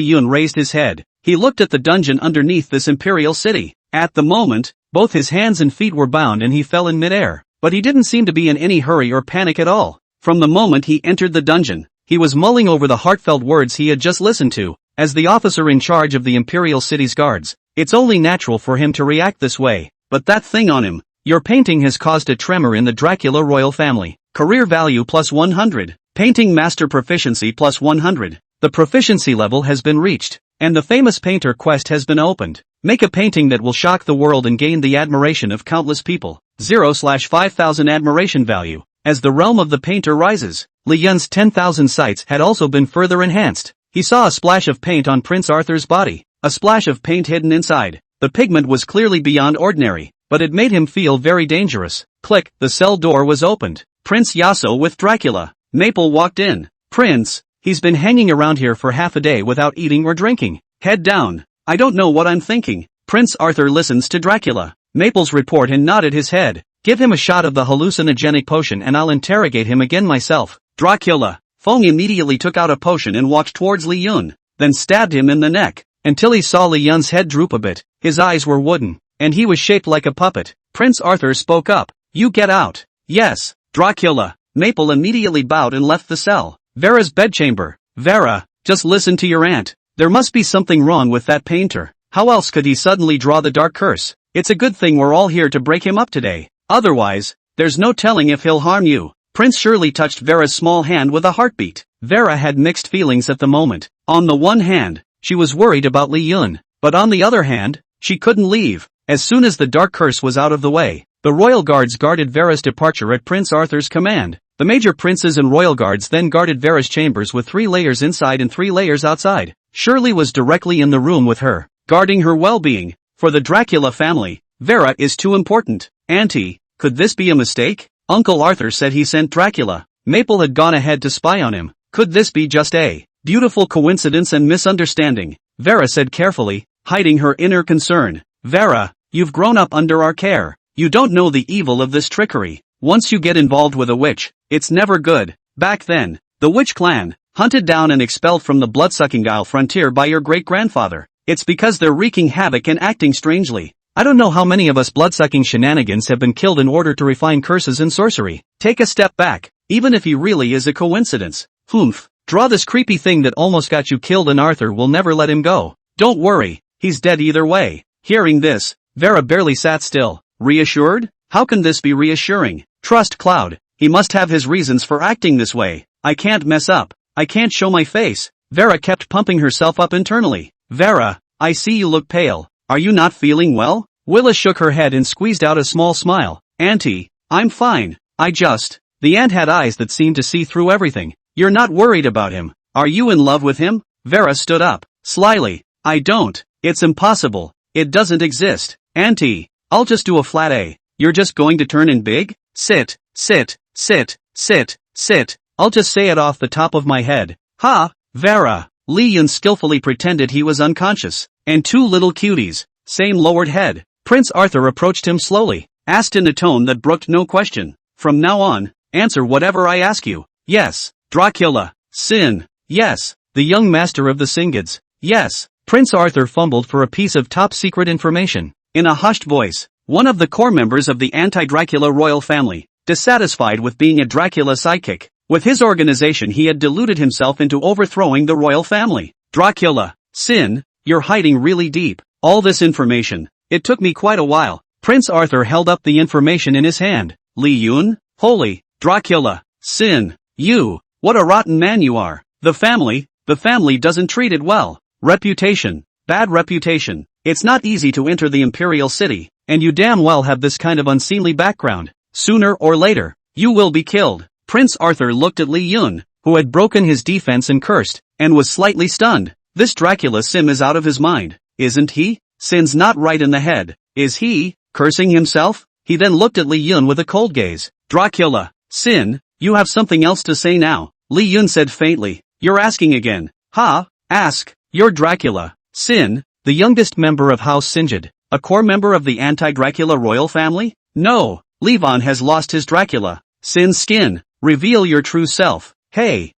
Yun raised his head, he looked at the dungeon underneath this imperial city. At the moment, both his hands and feet were bound and he fell in midair. But he didn't seem to be in any hurry or panic at all. From the moment he entered the dungeon, he was mulling over the heartfelt words he had just listened to. As the officer in charge of the imperial city's guards, it's only natural for him to react this way. But that thing on him, your painting has caused a tremor in the Dracula royal family. Career value plus 100. Painting master proficiency plus 100. The proficiency level has been reached, and the famous painter quest has been opened. Make a painting that will shock the world and gain the admiration of countless people. 0/5000 admiration value. As the realm of the painter rises, Li Yun's 10,000 sights had also been further enhanced. He saw a splash of paint on Prince Arthur's body, a splash of paint hidden inside. The pigment was clearly beyond ordinary, but it made him feel very dangerous. Click, the cell door was opened. Prince Yasuo with Dracula. Maple walked in. Prince, he's been hanging around here for half a day without eating or drinking. Head down. I don't know what I'm thinking. Prince Arthur listens to Dracula. Maple's report and nodded his head. Give him a shot of the hallucinogenic potion and I'll interrogate him again myself. Dracula. Feng immediately took out a potion and walked towards Li Yun, then stabbed him in the neck, until he saw Li Yun's head droop a bit. His eyes were wooden, and he was shaped like a puppet. Prince Arthur spoke up. You get out. Yes, Dracula. Maple immediately bowed and left the cell. Vera's bedchamber. Vera, just listen to your aunt. There must be something wrong with that painter. How else could he suddenly draw the dark curse? It's a good thing we're all here to break him up today. Otherwise, there's no telling if he'll harm you. Prince Shirley touched Vera's small hand with a heartbeat. Vera had mixed feelings at the moment. On the one hand, she was worried about Li Yun, but on the other hand, she couldn't leave. As soon as the dark curse was out of the way, the royal guards guarded Vera's departure at Prince Arthur's command. The major princes and royal guards then guarded Vera's chambers with 3 layers inside and 3 layers outside. Shirley was directly in the room with her, guarding her well-being. For the Dracula family, Vera is too important. Auntie, could this be a mistake? Uncle Arthur said he sent Dracula. Maple had gone ahead to spy on him. Could this be just a beautiful coincidence and misunderstanding? Vera said carefully, hiding her inner concern. Vera, you've grown up under our care. You don't know the evil of this trickery. Once you get involved with a witch, it's never good. Back then, the witch clan, hunted down and expelled from the blood-sucking Isle frontier by your great-grandfather. It's because they're wreaking havoc and acting strangely. I don't know how many of us blood-sucking shenanigans have been killed in order to refine curses and sorcery. Take a step back, even if he really is a coincidence. Humph, draw this creepy thing that almost got you killed and Arthur will never let him go. Don't worry, he's dead either way. Hearing this, Vera barely sat still. Reassured? How can this be reassuring? Trust Cloud, he must have his reasons for acting this way. I can't mess up. I can't show my face. Vera kept pumping herself up internally. Vera, I see you look pale. Are you not feeling well? Willa shook her head and squeezed out a small smile. Auntie, I'm fine. The aunt had eyes that seemed to see through everything. You're not worried about him. Are you in love with him? Vera stood up. Slyly. I don't. It's impossible. It doesn't exist. Auntie, I'll just do a flat A. You're just going to turn in big? Sit. I'll just say it off the top of my head. Ha! Vera. Li Yun skillfully pretended he was unconscious. And 2 little cuties. Same lowered head. Prince Arthur approached him slowly, asked in a tone that brooked no question. From now on, answer whatever I ask you. Yes. Dracula. Sin. Yes. The young master of the Singids. Yes. Prince Arthur fumbled for a piece of top-secret information. In a hushed voice, one of the core members of the anti-Dracula royal family, dissatisfied with being a Dracula sidekick. With his organization he had deluded himself into overthrowing the royal family. Dracula. Sin, you're hiding really deep. All this information. It took me quite a while. Prince Arthur held up the information in his hand. Li Yun? Holy. Dracula. Sin. You. What a rotten man you are. The family doesn't treat it well. Reputation. Bad reputation. It's not easy to enter the imperial city, and you damn well have this kind of unseemly background. Sooner or later, you will be killed. Prince Arthur looked at Li Yun, who had broken his defense and cursed, and was slightly stunned. This Dracula Sim is out of his mind, isn't he? Sin's not right in the head. Is he, cursing himself? He then looked at Li Yun with a cold gaze. Dracula. Sin, you have something else to say now. Li Yun said faintly. You're asking again. Ha, ask. You're Dracula. Sin, the youngest member of House Sinjid, a core member of the anti-Dracula royal family? No, Levon has lost his Dracula. Sin skin. Reveal your true self. Hey,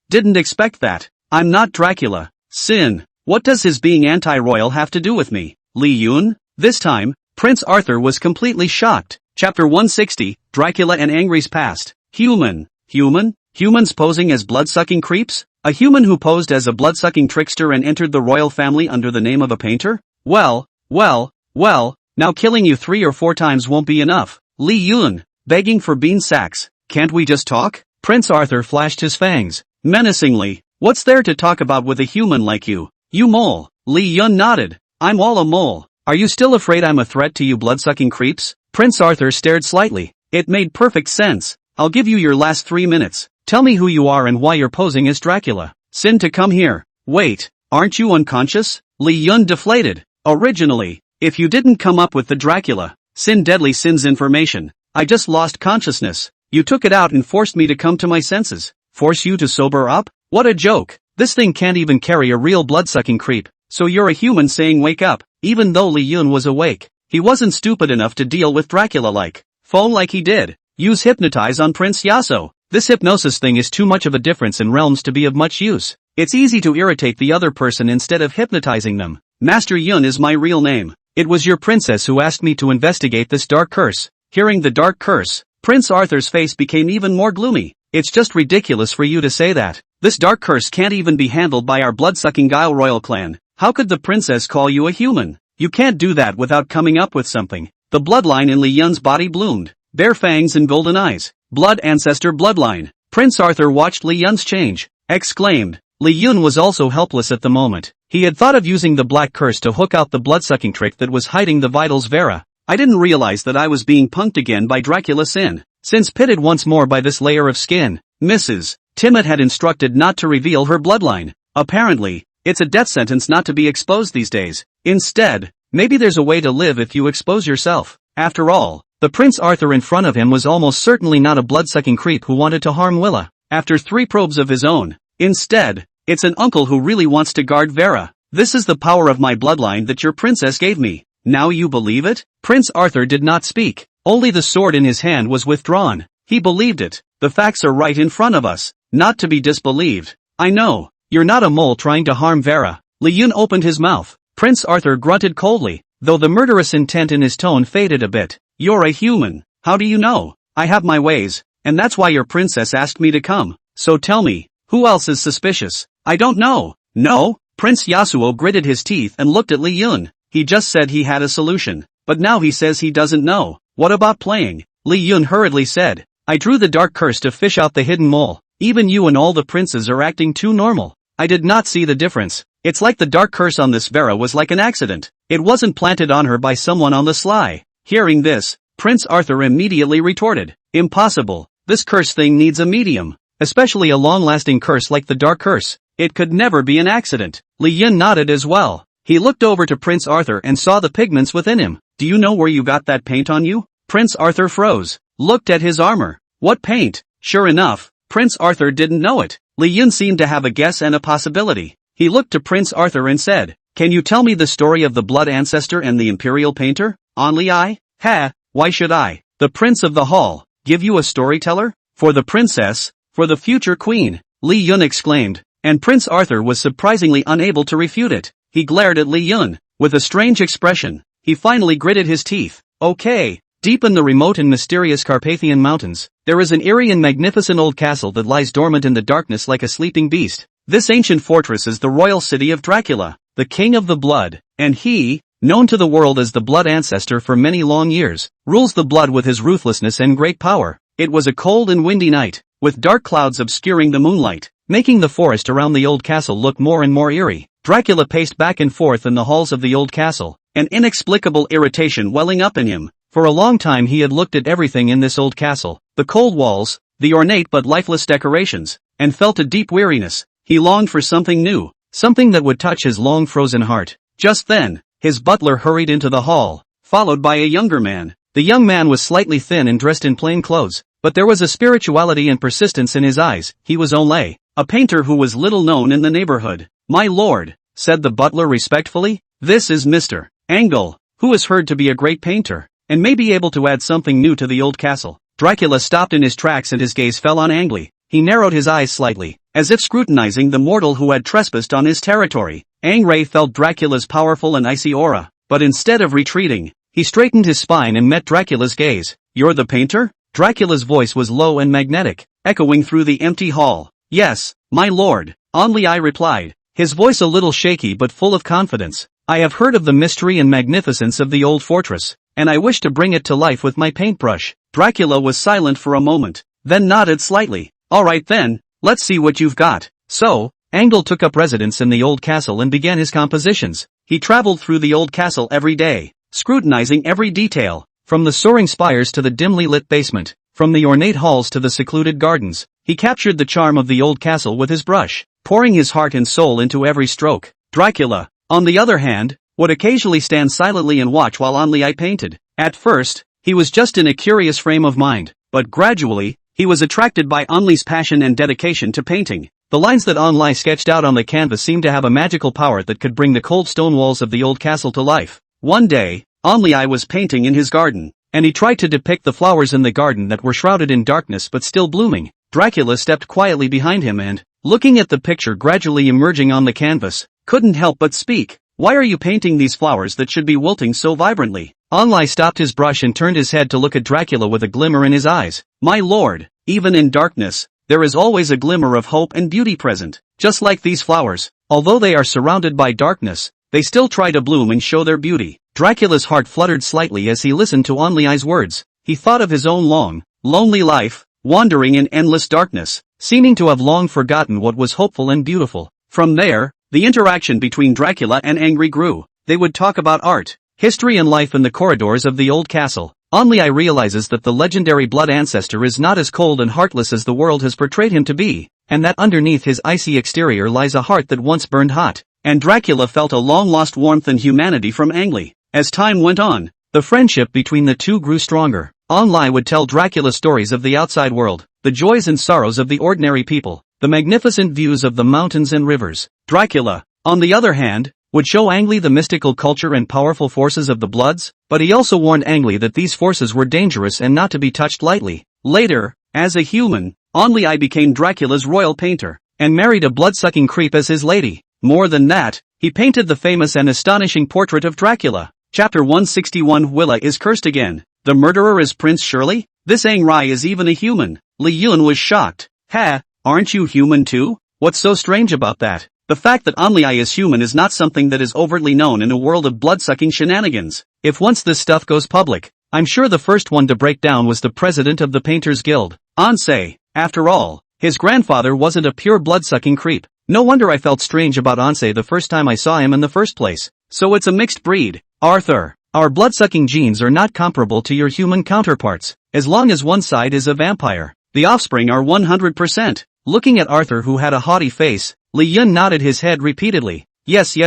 didn't expect that. I'm not Dracula. Sin, what does his being anti-royal have to do with me? Li Yun? This time, Prince Arthur was completely shocked. Chapter 160, Dracula and Angry's Past. Human? Humans posing as blood-sucking creeps? A human who posed as a blood-sucking trickster and entered the royal family under the name of a painter? Well, now killing you 3 or 4 times won't be enough. Li Yun, begging for bean sacks. Can't we just talk? Prince Arthur flashed his fangs. Menacingly. What's there to talk about with a human like you? You mole. Li Yun nodded. I'm all a mole. Are you still afraid I'm a threat to you blood-sucking creeps? Prince Arthur stared slightly. It made perfect sense. I'll give you your last 3 minutes. Tell me who you are and why you're posing as Dracula. Sin to come here. Wait, aren't you unconscious? Li Yun deflated. Originally, if you didn't come up with the Dracula, Sin Deadly Sin's information, I just lost consciousness. You took it out and forced me to come to my senses. Force you to sober up? What a joke. This thing can't even carry a real blood-sucking creep. So you're a human saying wake up. Even though Li Yun was awake, he wasn't stupid enough to deal with Dracula phone like he did. Use hypnotize on Prince Yasuo. This hypnosis thing is too much of a difference in realms to be of much use. It's easy to irritate the other person instead of hypnotizing them. Master Yun is my real name. It was your princess who asked me to investigate this dark curse. Hearing the dark curse, Prince Arthur's face became even more gloomy. It's just ridiculous for you to say that. This dark curse can't even be handled by our blood-sucking Guile royal clan. How could the princess call you a human? You can't do that without coming up with something. The bloodline in Li Yun's body bloomed. Bare fangs and golden eyes. Blood ancestor bloodline. Prince Arthur watched Li Yun's change. Exclaimed. Li Yun was also helpless at the moment. He had thought of using the black curse to hook out the blood-sucking trick that was hiding the vitals Vera. I didn't realize that I was being punked again by Dracula Sin. Since pitted once more by this layer of skin, Mrs. Timid had instructed not to reveal her bloodline. Apparently, it's a death sentence not to be exposed these days. Instead, maybe there's a way to live if you expose yourself. After all, the Prince Arthur in front of him was almost certainly not a blood-sucking creep who wanted to harm Willa. After 3 probes of his own. Instead, it's an uncle who really wants to guard Vera. This is the power of my bloodline that your princess gave me. Now you believe it? Prince Arthur did not speak. Only the sword in his hand was withdrawn. He believed it. The facts are right in front of us. Not to be disbelieved. I know. You're not a mole trying to harm Vera. Li Yun opened his mouth. Prince Arthur grunted coldly, though the murderous intent in his tone faded a bit. You're a human. How do you know? I have my ways, and that's why your princess asked me to come. So tell me, who else is suspicious? I don't know. No? Prince Yasuo gritted his teeth and looked at Li Yun. He just said he had a solution, but now he says he doesn't know. What about playing? Li Yun hurriedly said. I drew the dark curse to fish out the hidden mole. Even you and all the princes are acting too normal. I did not see the difference. It's like the dark curse on this Vera was like an accident. It wasn't planted on her by someone on the sly. Hearing this, Prince Arthur immediately retorted. Impossible. This curse thing needs a medium. Especially a long-lasting curse like the dark curse. It could never be an accident. Li Yun nodded as well. He looked over to Prince Arthur and saw the pigments within him. Do you know where you got that paint on you? Prince Arthur froze. Looked at his armor. What paint? Sure enough, Prince Arthur didn't know it. Li Yun seemed to have a guess and a possibility. He looked to Prince Arthur and said, Can you tell me the story of the blood ancestor and the imperial painter? Only I? Ha, why should I, the prince of the hall, give you a storyteller? For the princess, for the future queen, Li Yun exclaimed, and Prince Arthur was surprisingly unable to refute it. He glared at Li Yun, with a strange expression. He finally gritted his teeth. Okay. Deep in the remote and mysterious Carpathian Mountains, there is an eerie and magnificent old castle that lies dormant in the darkness like a sleeping beast. This ancient fortress is the royal city of Dracula, the king of the blood, and he, known to the world as the blood ancestor for many long years, rules the blood with his ruthlessness and great power. It was a cold and windy night, with dark clouds obscuring the moonlight, making the forest around the old castle look more and more eerie. Dracula paced back and forth in the halls of the old castle, an inexplicable irritation welling up in him. For a long time he had looked at everything in this old castle, the cold walls, the ornate but lifeless decorations, and felt a deep weariness. He longed for something new, something that would touch his long frozen heart. Just then, his butler hurried into the hall, followed by a younger man. The young man was slightly thin and dressed in plain clothes, but there was a spirituality and persistence in his eyes. He was Onlay, a painter who was little known in the neighborhood. My lord, said the butler respectfully, this is Mr. Angle, who is heard to be a great painter, and may be able to add something new to the old castle. Dracula stopped in his tracks and his gaze fell on Angle. He narrowed his eyes slightly, as if scrutinizing the mortal who had trespassed on his territory. Angray felt Dracula's powerful and icy aura, but instead of retreating, he straightened his spine and met Dracula's gaze. You're the painter? Dracula's voice was low and magnetic, echoing through the empty hall. Yes, my lord, Onlai replied, his voice a little shaky but full of confidence. I have heard of the mystery and magnificence of the old fortress, and I wish to bring it to life with my paintbrush. Dracula was silent for a moment, then nodded slightly. All right then, let's see what you've got. So, Angle took up residence in the old castle and began his compositions. He traveled through the old castle every day, scrutinizing every detail, from the soaring spires to the dimly lit basement, from the ornate halls to the secluded gardens. He captured the charm of the old castle with his brush, pouring his heart and soul into every stroke. Dracula, on the other hand, would occasionally stand silently and watch while Onlai painted. At first, he was just in a curious frame of mind, but gradually, he was attracted by Onlai's passion and dedication to painting. The lines that Onlai sketched out on the canvas seemed to have a magical power that could bring the cold stone walls of the old castle to life. One day, Onlai was painting in his garden, and he tried to depict the flowers in the garden that were shrouded in darkness but still blooming. Dracula stepped quietly behind him and, looking at the picture gradually emerging on the canvas, couldn't help but speak. "Why are you painting these flowers that should be wilting so vibrantly?" Onlai stopped his brush and turned his head to look at Dracula with a glimmer in his eyes. "My lord, even in darkness, there is always a glimmer of hope and beauty present. Just like these flowers, although they are surrounded by darkness, they still try to bloom and show their beauty." Dracula's heart fluttered slightly as he listened to Onlai's words. He thought of his own long, lonely life, wandering in endless darkness, seeming to have long forgotten what was hopeful and beautiful. From there, the interaction between Dracula and Angry grew. They would talk about art, history and life in the corridors of the old castle. Onlai realizes that the legendary blood ancestor is not as cold and heartless as the world has portrayed him to be, and that underneath his icy exterior lies a heart that once burned hot. And Dracula felt a long-lost warmth and humanity from Angry. As time went on, the friendship between the two grew stronger. Onlai would tell Dracula stories of the outside world, the joys and sorrows of the ordinary people, the magnificent views of the mountains and rivers. Dracula, on the other hand, would show Angry the mystical culture and powerful forces of the Bloods, but he also warned Angry that these forces were dangerous and not to be touched lightly. Later, as a human, Onlai became Dracula's royal painter, and married a blood-sucking creep as his lady. More than that, he painted the famous and astonishing portrait of Dracula. Chapter 161. Willa is cursed again. The murderer is Prince Shirley? This Angry is even a human. Li Yun was shocked. "Ha, aren't you human too? What's so strange about that?" The fact that Onlai is human is not something that is overtly known in a world of blood-sucking shenanigans. If once this stuff goes public, I'm sure the first one to break down was the president of the Painters Guild. Ansei. After all, his grandfather wasn't a pure blood-sucking creep. No wonder I felt strange about Ansei the first time I saw him in the first place. So it's a mixed breed. Arthur, our blood-sucking genes are not comparable to your human counterparts. As long as one side is a vampire, the offspring are 100%. Looking at Arthur, who had a haughty face, Li Yun nodded his head repeatedly. Yes.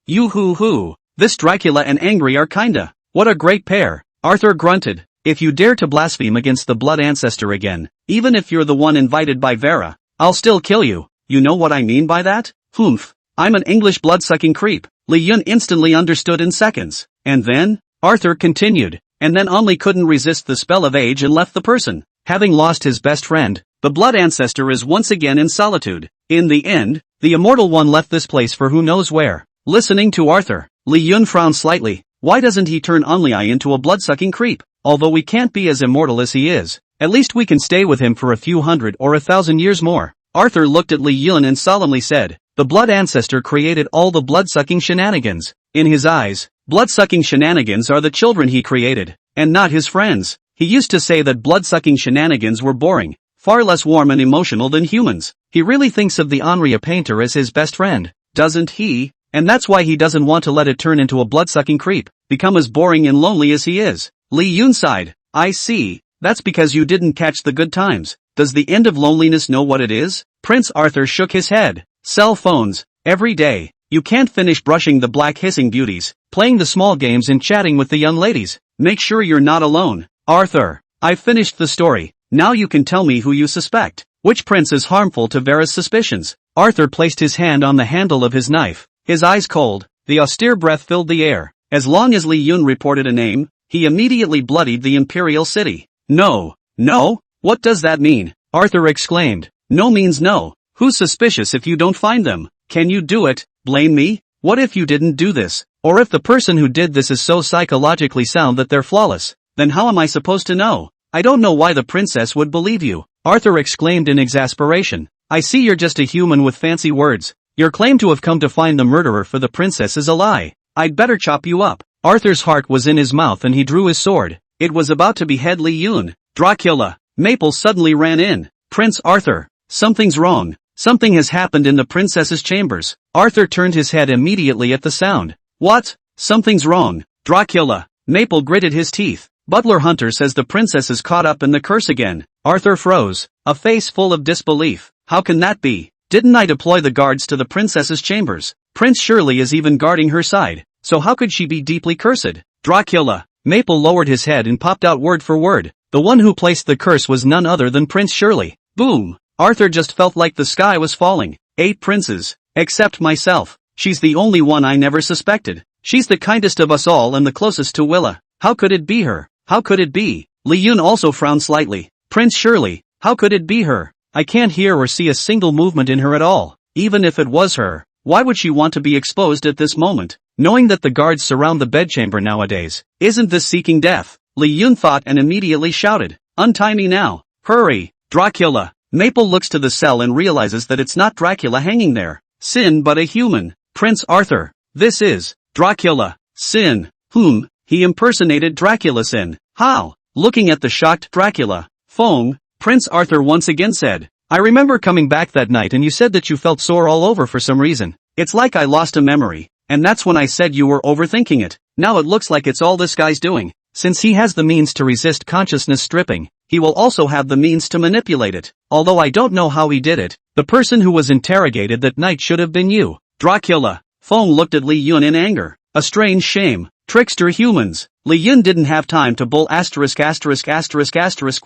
You-hoo-hoo. This Dracula and Angry are kinda. What a great pair. Arthur grunted. If you dare to blaspheme against the blood ancestor again, even if you're the one invited by Vera, I'll still kill you. You know what I mean by that? Humph. I'm an English blood-sucking creep. Li Yun instantly understood in seconds. And then, Arthur continued, and then Only couldn't resist the spell of age and left the person. Having lost his best friend, the blood ancestor is once again in solitude. In the end, the immortal one left this place for who knows where. Listening to Arthur, Li Yun frowned slightly. Why doesn't he turn Onlai into a blood-sucking creep? Although we can't be as immortal as he is, at least we can stay with him for a few hundred or 1,000 years more. Arthur looked at Li Yun and solemnly said, the blood ancestor created all the blood-sucking shenanigans. In his eyes, blood-sucking shenanigans are the children he created, and not his friends. He used to say that blood-sucking shenanigans were boring, far less warm and emotional than humans. He really thinks of the Onrya painter as his best friend, doesn't he? And that's why he doesn't want to let it turn into a blood-sucking creep, become as boring and lonely as he is. Li Yun sighed. I see, that's because you didn't catch the good times. Does the end of loneliness know what it is? Prince Arthur shook his head. Cell phones, every day. You can't finish brushing the black hissing beauties, playing the small games and chatting with the young ladies. Make sure you're not alone. Arthur, I've finished the story. Now you can tell me who you suspect. Which prince is harmful to Vera's suspicions? Arthur placed his hand on the handle of his knife. His eyes cold, the austere breath filled the air. As long as Li Yun reported a name, he immediately bloodied the imperial city. No. What does that mean? Arthur exclaimed. No means no. Who's suspicious if you don't find them? Can you do it? Blame me? What if you didn't do this? Or if the person who did this is so psychologically sound that they're flawless? Then how am I supposed to know? I don't know why the princess would believe you. Arthur exclaimed in exasperation. I see you're just a human with fancy words. Your claim to have come to find the murderer for the princess is a lie. I'd better chop you up. Arthur's heart was in his mouth and he drew his sword. It was about to behead Li Yun. Dracula. Maple suddenly ran in. Prince Arthur. Something's wrong. Something has happened in the princess's chambers. Arthur turned his head immediately at the sound. What? Something's wrong. Dracula. Maple gritted his teeth. Butler Hunter says the princess is caught up in the curse again. Arthur froze, a face full of disbelief. How can that be? Didn't I deploy the guards to the princess's chambers? Prince Shirley is even guarding her side, so how could she be deeply cursed? Dracula. Maple lowered his head and popped out word for word. The one who placed the curse was none other than Prince Shirley. Boom. Arthur just felt like the sky was falling. 8 princes. Except myself. She's the only one I never suspected. She's the kindest of us all and the closest to Willa. How could it be her? How could it be? Li Yun also frowned slightly. Prince Shirley. How could it be her? I can't hear or see a single movement in her at all. Even if it was her, why would she want to be exposed at this moment? Knowing that the guards surround the bedchamber nowadays, isn't this seeking death? Li Yun thought and immediately shouted. Untie me now. Hurry. Dracula. Maple looks to the cell and realizes that it's not Dracula hanging there. Sin but a human. Prince Arthur. This is Dracula. Sin. Whom? He impersonated Dracula Sin. How? Looking at the shocked Dracula. Fong. Prince Arthur once again said. I remember coming back that night and you said that you felt sore all over for some reason. It's like I lost a memory. And that's when I said you were overthinking it. Now it looks like it's all this guy's doing. Since he has the means to resist consciousness stripping, he will also have the means to manipulate it. Although I don't know how he did it. The person who was interrogated that night should have been you. Dracula. Fong looked at Li Yun in anger. A strange shame. Trickster humans. Li Yun didn't have time to bull asterisk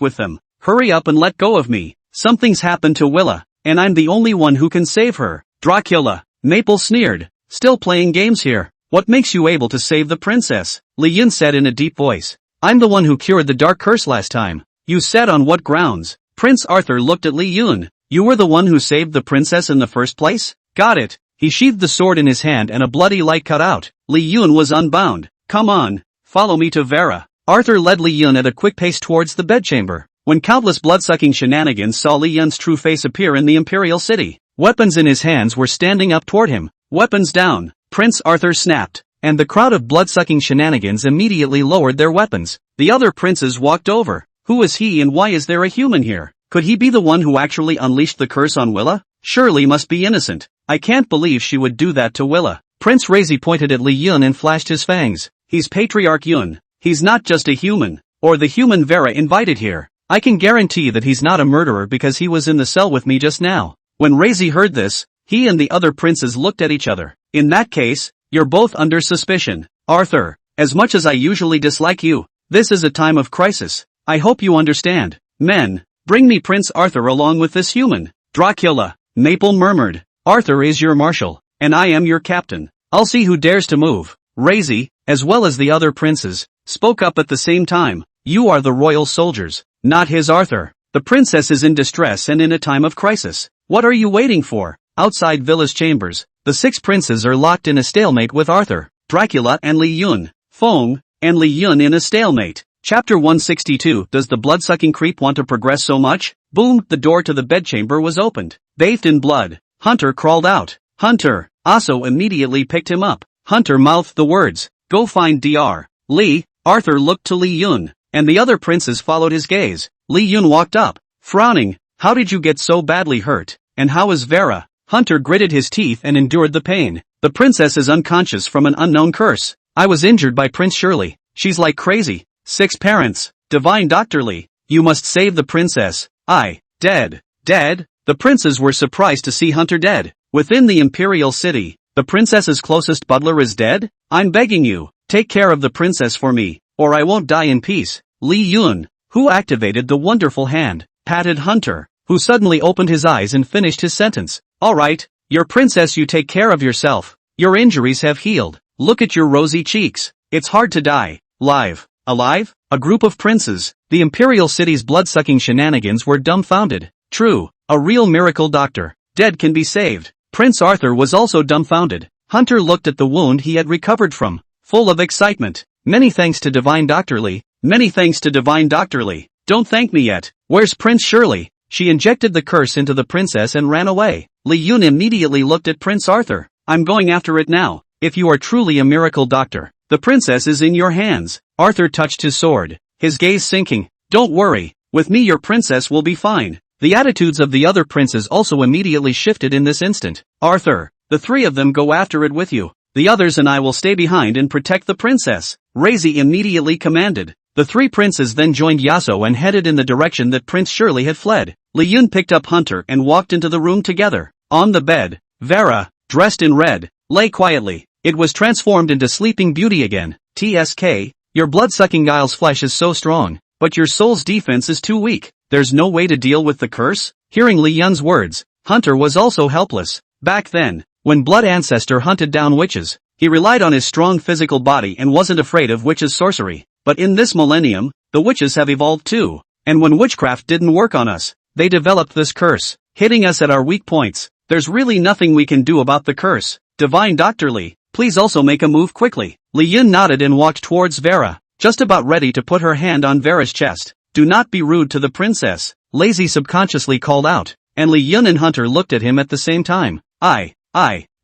with them. Hurry up and let go of me. Something's happened to Willa, and I'm the only one who can save her. Dracula. Maple sneered. Still playing games here. What makes you able to save the princess? Li Yun said in a deep voice. I'm the one who cured the dark curse last time. You said on what grounds? Prince Arthur looked at Li Yun. You were the one who saved the princess in the first place? Got it. He sheathed the sword in his hand and a bloody light cut out. Li Yun was unbound. Come on. Follow me to Vera. Arthur led Li Yun at a quick pace towards the bedchamber. When countless blood-sucking shenanigans saw Li Yun's true face appear in the imperial city, weapons in his hands were standing up toward him. Weapons down. Prince Arthur snapped, and the crowd of blood-sucking shenanigans immediately lowered their weapons. The other princes walked over. Who is he and why is there a human here? Could he be the one who actually unleashed the curse on Willa? Shirley must be innocent. I can't believe she would do that to Willa. Prince Razi pointed at Li Yun and flashed his fangs. He's Patriarch Yun. He's not just a human, or the human Vera invited here. I can guarantee that he's not a murderer because he was in the cell with me just now. When Razi heard this, he and the other princes looked at each other. In that case, you're both under suspicion. Arthur, as much as I usually dislike you, this is a time of crisis. I hope you understand. Men, bring me Prince Arthur along with this human. Dracula. Maple murmured. Arthur is your marshal, and I am your captain. I'll see who dares to move. Razi, as well as the other princes, spoke up at the same time. You are the royal soldiers, not his Arthur. The princess is in distress and in a time of crisis. What are you waiting for? Outside Villa's chambers, the 6 princes are locked in a stalemate with Arthur, Dracula and Li Yun. Fong, and Li Yun in a stalemate. Chapter 162. Does the blood-sucking creep want to progress so much? Boom, the door to the bedchamber was opened. Bathed in blood, Hunter crawled out. Hunter. Aso immediately picked him up. Hunter mouthed the words. Go find Dr. Li. Arthur looked to Li Yun, and the other princes followed his gaze. Li Yun walked up, frowning. How did you get so badly hurt? And how is Vera? Hunter gritted his teeth and endured the pain. The princess is unconscious from an unknown curse. I was injured by Prince Shirley. She's like crazy. 6 parents. Divine Dr. Li. You must save the princess. Dead. Dead? The princes were surprised to see Hunter dead. Within the imperial city, the princess's closest butler is dead? I'm begging you, take care of the princess for me, or I won't die in peace. Li Yun, who activated the wonderful hand, patted Hunter, who suddenly opened his eyes and finished his sentence. Alright, your princess, you take care of yourself. Your injuries have healed. Look at your rosy cheeks. It's hard to die. Alive? A group of princes, the imperial city's blood-sucking shenanigans were dumbfounded. True, a real miracle doctor. Dead can be saved. Prince Arthur was also dumbfounded. Hunter looked at the wound he had recovered from, full of excitement. Many thanks to Divine Dr. Li. Many thanks to Divine Dr. Li. Don't thank me yet. Where's Prince Shirley? She injected the curse into the princess and ran away. Li Yun immediately looked at Prince Arthur. I'm going after it now. If you are truly a miracle doctor, the princess is in your hands. Arthur touched his sword, his gaze sinking. Don't worry. With me your princess will be fine. The attitudes of the other princes also immediately shifted in this instant. Arthur, the three of them go after it with you. The others and I will stay behind and protect the princess, Razi immediately commanded. The three princes then joined Yaso and headed in the direction that Prince Shirley had fled. Li Yun picked up Hunter and walked into the room together. On the bed, Vera, dressed in red, lay quietly. It was transformed into Sleeping Beauty again. TSK, your blood-sucking guile's flesh is so strong, but your soul's defense is too weak. There's no way to deal with the curse? Hearing Li Yun's words, Hunter was also helpless. Back then, when Blood Ancestor hunted down witches, he relied on his strong physical body and wasn't afraid of witches' sorcery. But in this millennium, the witches have evolved too. And when witchcraft didn't work on us, they developed this curse, hitting us at our weak points. There's really nothing we can do about the curse. Divine Dr. Li, please also make a move quickly. Li Yun nodded and walked towards Vera, just about ready to put her hand on Vera's chest. Do not be rude to the princess, Lazy subconsciously called out, and Li Yun and Hunter looked at him at the same time.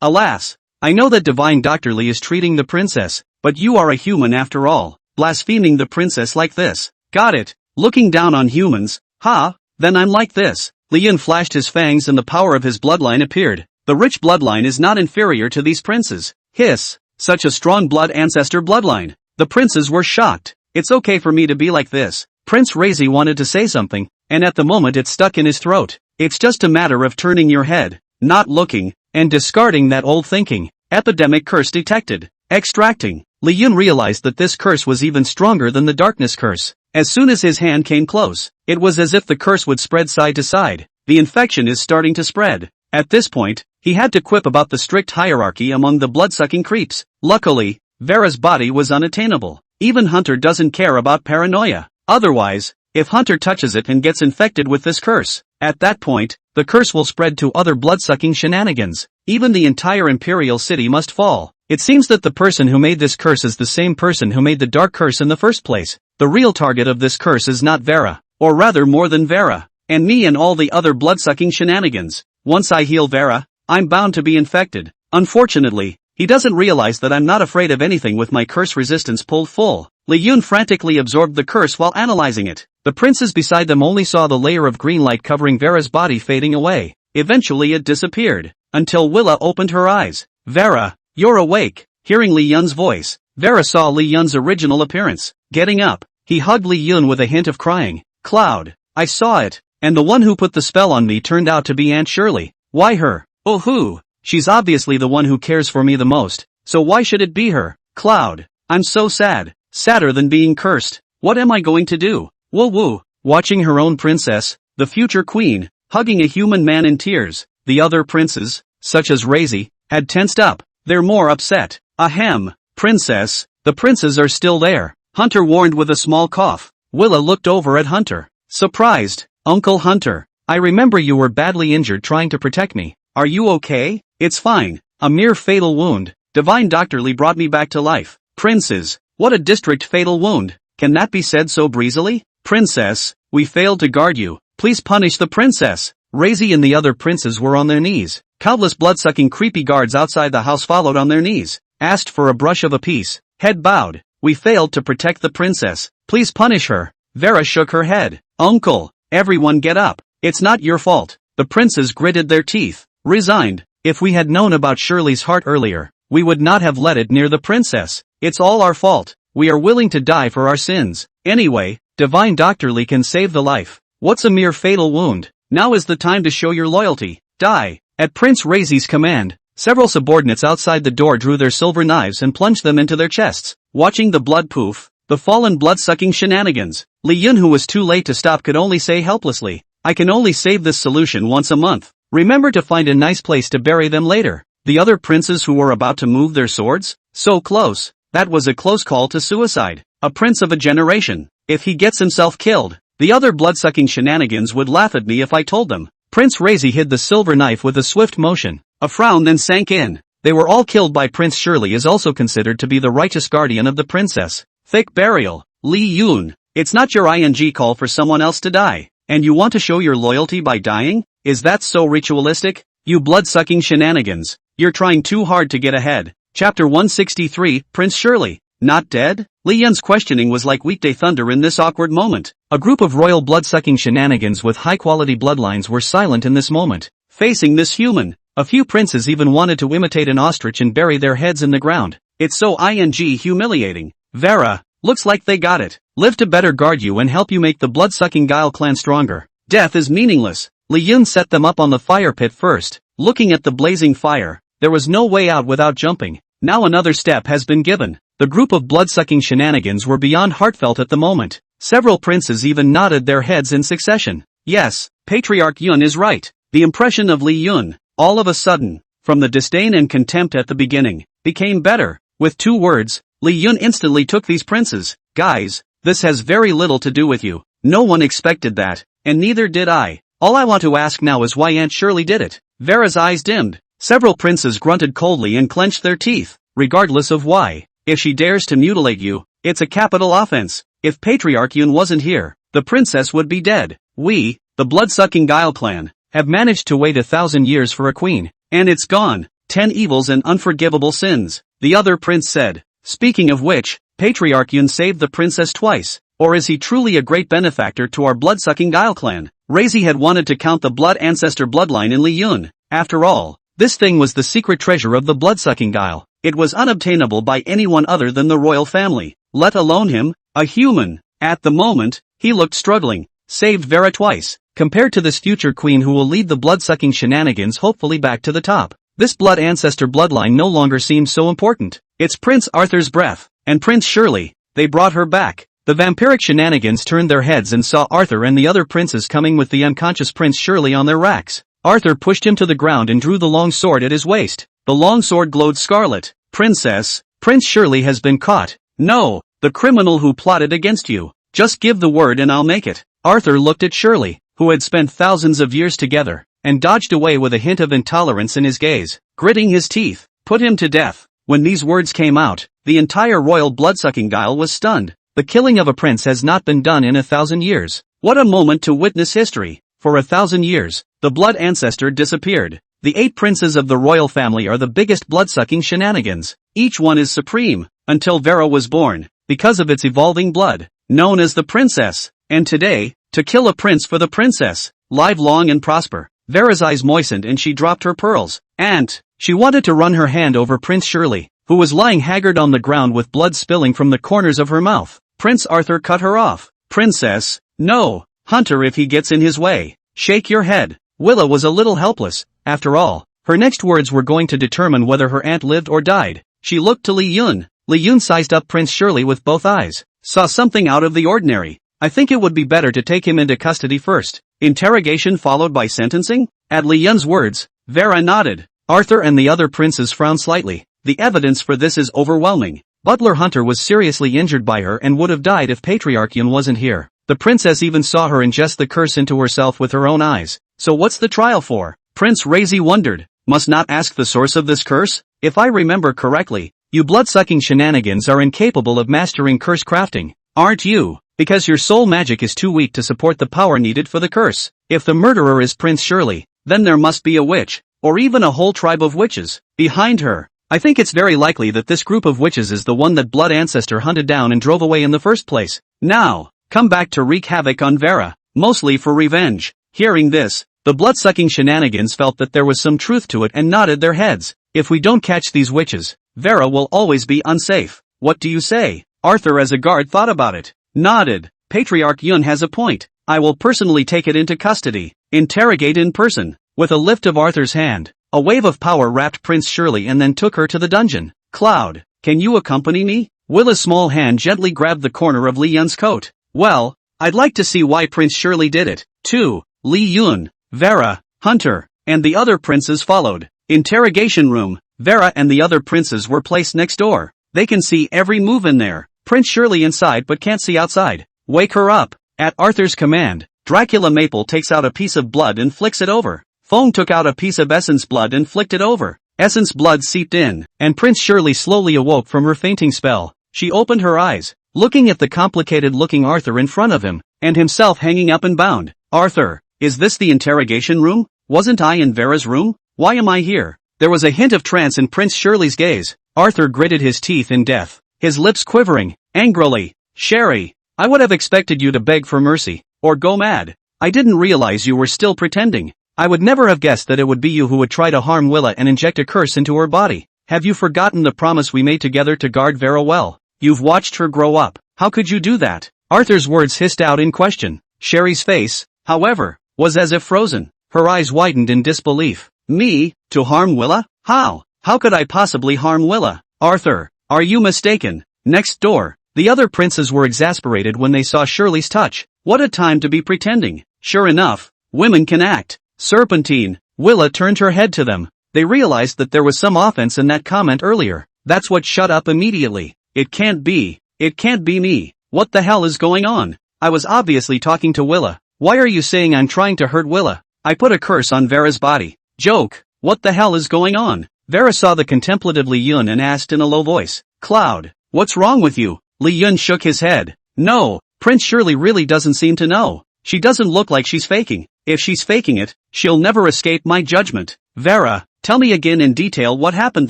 Alas. I know that Divine Dr. Li is treating the princess, but you are a human after all, blaspheming the princess like this. Got it, looking down on humans, then I'm like this. Li Yun flashed his fangs and the power of his bloodline appeared. The rich bloodline is not inferior to these princes. Hiss, such a strong blood ancestor bloodline. The princes were shocked. It's okay for me to be like this. Prince Razi wanted to say something, and at the moment it stuck in his throat. It's just a matter of turning your head, not looking, and discarding that old thinking. Epidemic curse detected. Extracting. Li Yun realized that this curse was even stronger than the darkness curse. As soon as his hand came close, it was as if the curse would spread side to side. The infection is starting to spread. At this point, he had to quip about the strict hierarchy among the blood-sucking creeps. Luckily, Vera's body was unattainable. Even Hunter doesn't care about paranoia. Otherwise, if Hunter touches it and gets infected with this curse, at that point, the curse will spread to other blood-sucking shenanigans. Even the entire Imperial City must fall. It seems that the person who made this curse is the same person who made the dark curse in the first place. The real target of this curse is not Vera, or rather more than Vera, and me and all the other blood-sucking shenanigans. Once I heal Vera, I'm bound to be infected. Unfortunately, he doesn't realize that I'm not afraid of anything with my curse resistance pulled full. Li Yun frantically absorbed the curse while analyzing it. The princes beside them only saw the layer of green light covering Vera's body fading away. Eventually it disappeared, until Willa opened her eyes. Vera, you're awake. Hearing Li Yun's voice, Vera saw Li Yun's original appearance. Getting up, he hugged Li Yun with a hint of crying. Cloud, I saw it, and the one who put the spell on me turned out to be Aunt Shirley. Why her? Oh who? She's obviously the one who cares for me the most, so why should it be her? Cloud, I'm so sad, sadder than being cursed. What am I going to do? Woo. Watching her own princess, the future queen, hugging a human man in tears, the other princes, such as Razi, had tensed up. They're more upset. Ahem, princess, the princes are still there, Hunter warned with a small cough. Willa looked over at Hunter, surprised. Uncle Hunter, I remember you were badly injured trying to protect me. Are you okay? It's fine, a mere fatal wound. Divine Dr. Li brought me back to life. Princes, what a district fatal wound. Can that be said so breezily? Princess, we failed to guard you. Please punish the princess. Razi and the other princes were on their knees. Countless blood-sucking creepy guards outside the house followed on their knees, asked for a brush of a peace. Head bowed. We failed to protect the princess. Please punish her. Vera shook her head. Uncle, everyone get up. It's not your fault. The princes gritted their teeth. Resigned. If we had known about Shirley's heart earlier, we would not have let it near the princess. It's all our fault. We are willing to die for our sins. Anyway, Divine Dr. Li can save the life. What's a mere fatal wound? Now is the time to show your loyalty. Die. At Prince Razi's command, several subordinates outside the door drew their silver knives and plunged them into their chests. Watching the blood poof, the fallen blood-sucking shenanigans, Li Yun, who was too late to stop, could only say helplessly, I can only save this solution once a month. Remember to find a nice place to bury them later. The other princes who were about to move their swords? So close. That was a close call to suicide. A prince of a generation. If he gets himself killed, the other blood-sucking shenanigans would laugh at me if I told them. Prince Razi hid the silver knife with a swift motion. A frown then sank in. They were all killed by Prince Shirley, is also considered to be the righteous guardian of the princess. Thick burial. Li Yun, it's not your ing call for someone else to die. And you want to show your loyalty by dying? Is that so ritualistic? You blood-sucking shenanigans. You're trying too hard to get ahead. Chapter 163, Prince Shirley. Not dead? Li Yun's questioning was like weekday thunder in this awkward moment. A group of royal blood-sucking shenanigans with high-quality bloodlines were silent in this moment, facing this human. A few princes even wanted to imitate an ostrich and bury their heads in the ground. It's so humiliating. Vera, looks like they got it. Live to better guard you and help you make the blood-sucking Guile clan stronger. Death is meaningless. Li Yun set them up on the fire pit first. Looking at the blazing fire, there was no way out without jumping. Now another step has been given. The group of blood-sucking shenanigans were beyond heartfelt at the moment. Several princes even nodded their heads in succession. Yes, Patriarch Yun is right. The impression of Li Yun, all of a sudden, from the disdain and contempt at the beginning, became better. With 2 words, Li Yun instantly took these princes. Guys, this has very little to do with you. No one expected that, and neither did I. All I want to ask now is why Aunt Shirley did it. Vera's eyes dimmed. Several princes grunted coldly and clenched their teeth. Regardless of why, if she dares to mutilate you, it's a capital offense. If Patriarch Yun wasn't here, the princess would be dead. We, the blood-sucking Guile clan, have managed to wait 1,000 years for a queen, and it's gone. 10 evils and unforgivable sins, the other prince said. Speaking of which, Patriarch Yun saved the princess twice. Or is he truly a great benefactor to our blood-sucking Guile clan? Razi had wanted to count the blood ancestor bloodline in Li Yun. After all, this thing was the secret treasure of the blood-sucking Guile. It was unobtainable by anyone other than the royal family, let alone him, a human. At the moment, he looked struggling. Saved Vera twice, compared to this future queen who will lead the blood-sucking shenanigans hopefully back to the top. This blood ancestor bloodline no longer seems so important. It's Prince Arthur's breath, and Prince Shirley. They brought her back. The vampiric shenanigans turned their heads and saw Arthur and the other princes coming with the unconscious Prince Shirley on their racks. Arthur pushed him to the ground and drew the long sword at his waist. The long sword glowed scarlet. Princess, Prince Shirley has been caught. No, the criminal who plotted against you. Just give the word and I'll make it. Arthur looked at Shirley, who had spent thousands of years together, and dodged away with a hint of intolerance in his gaze. Gritting his teeth, put him to death. When these words came out, the entire royal blood-sucking Guile was stunned. The killing of a prince has not been done in 1,000 years. What a moment to witness history. For 1,000 years, the blood ancestor disappeared. The 8 princes of the royal family are the biggest blood-sucking shenanigans. Each one is supreme, until Vera was born, because of its evolving blood, known as the princess. And today, to kill a prince for the princess, live long and prosper. Vera's eyes moistened and she dropped her pearls. Aunt, she wanted to run her hand over Prince Shirley, who was lying haggard on the ground with blood spilling from the corners of her mouth. Prince Arthur cut her off. Princess, no, Hunter if he gets in his way. Shake your head. Willa was a little helpless. After all, her next words were going to determine whether her aunt lived or died. She looked to Li Yun. Li Yun sized up Prince Shirley with both eyes. Saw something out of the ordinary. I think it would be better to take him into custody first. Interrogation followed by sentencing? At Li Yun's words, Vera nodded. Arthur and the other princes frowned slightly. The evidence for this is overwhelming. Butler Hunter was seriously injured by her and would have died if Patriarch Yun wasn't here. The princess even saw her ingest the curse into herself with her own eyes. So what's the trial for? Prince Razi wondered. Must not ask the source of this curse? If I remember correctly, you blood-sucking shenanigans are incapable of mastering curse crafting, aren't you? Because your soul magic is too weak to support the power needed for the curse. If the murderer is Prince Shirley, then there must be a witch, or even a whole tribe of witches, behind her. I think it's very likely that this group of witches is the one that Blood Ancestor hunted down and drove away in the first place. Now, come back to wreak havoc on Vera, mostly for revenge. Hearing this, the blood-sucking shenanigans felt that there was some truth to it and nodded their heads. If we don't catch these witches, Vera will always be unsafe. What do you say? Arthur as a guard thought about it. Nodded. Patriarch Yun has a point. I will personally take it into custody. Interrogate in person. With a lift of Arthur's hand, a wave of power wrapped Prince Shirley and then took her to the dungeon. Cloud, can you accompany me? Willa's small hand gently grabbed the corner of Li Yun's coat. Well, I'd like to see why Prince Shirley did it. 2. Li Yun, Vera, Hunter, and the other princes followed. Interrogation room. Vera and the other princes were placed next door. They can see every move in there. Prince Shirley inside but can't see outside. Wake her up. At Arthur's command, Dracula Maple takes out a piece of blood and flicks it over. Fong took out a piece of Essence blood and flicked it over. Essence blood seeped in, and Prince Shirley slowly awoke from her fainting spell. She opened her eyes, looking at the complicated-looking Arthur in front of him, and himself hanging up and bound. Arthur, is this the interrogation room? Wasn't I in Vera's room? Why am I here? There was a hint of trance in Prince Shirley's gaze. Arthur gritted his teeth in death. his lips quivering, angrily. Sherry, I would have expected you to beg for mercy, or go mad. I didn't realize you were still pretending. I would never have guessed that it would be you who would try to harm Willa and inject a curse into her body. Have you forgotten the promise we made together to guard Vera well? You've watched her grow up. How could you do that? Arthur's words hissed out in question. Sherry's face, however, was as if frozen. Her eyes widened in disbelief. Me, to harm Willa? How? How could I possibly harm Willa? Arthur, are you mistaken? Next door, the other princes were exasperated when they saw Shirley's touch. What a time to be pretending. Sure enough, women can act. Serpentine. Willa turned her head to them. They realized that there was some offense in that comment earlier. That's what shut up immediately. It can't be. It can't be me. What the hell is going on? I was obviously talking to Willa. Why are you saying I'm trying to hurt Willa? I put a curse on Vera's body. Joke. What the hell is going on? Vera saw the contemplative Li Yun and asked in a low voice. Cloud, what's wrong with you? Li Yun shook his head. No, Prince Shirley really doesn't seem to know. She doesn't look like she's faking. If she's faking it, she'll never escape my judgment. Vera, tell me again in detail what happened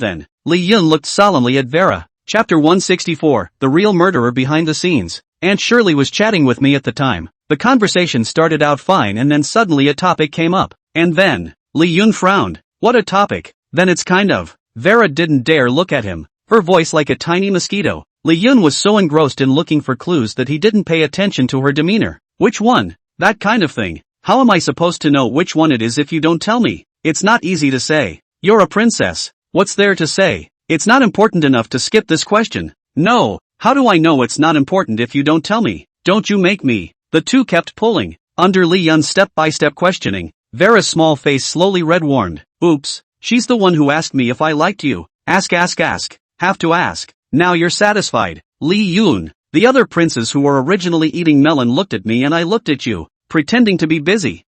then. Li Yun looked solemnly at Vera. Chapter 164, The Real Murderer Behind the Scenes. Aunt Shirley was chatting with me at the time. The conversation started out fine and then suddenly a topic came up. And then, Li Yun frowned. What a topic. Then it's kind of. Vera didn't dare look at him. Her voice like a tiny mosquito. Li Yun was so engrossed in looking for clues that he didn't pay attention to her demeanor. Which one? That kind of thing. How am I supposed to know which one it is if you don't tell me? It's not easy to say. You're a princess. What's there to say? It's not important enough to skip this question. No, how do I know it's not important if you don't tell me? Don't you make me. The two kept pulling. Under Li Yun's step-by-step questioning, Vera's small face slowly red-warmed. Oops, she's the one who asked me if I liked you. Ask. Have to ask. Now you're satisfied. Li Yun. The other princes who were originally eating melon looked at me and I looked at you, pretending to be busy.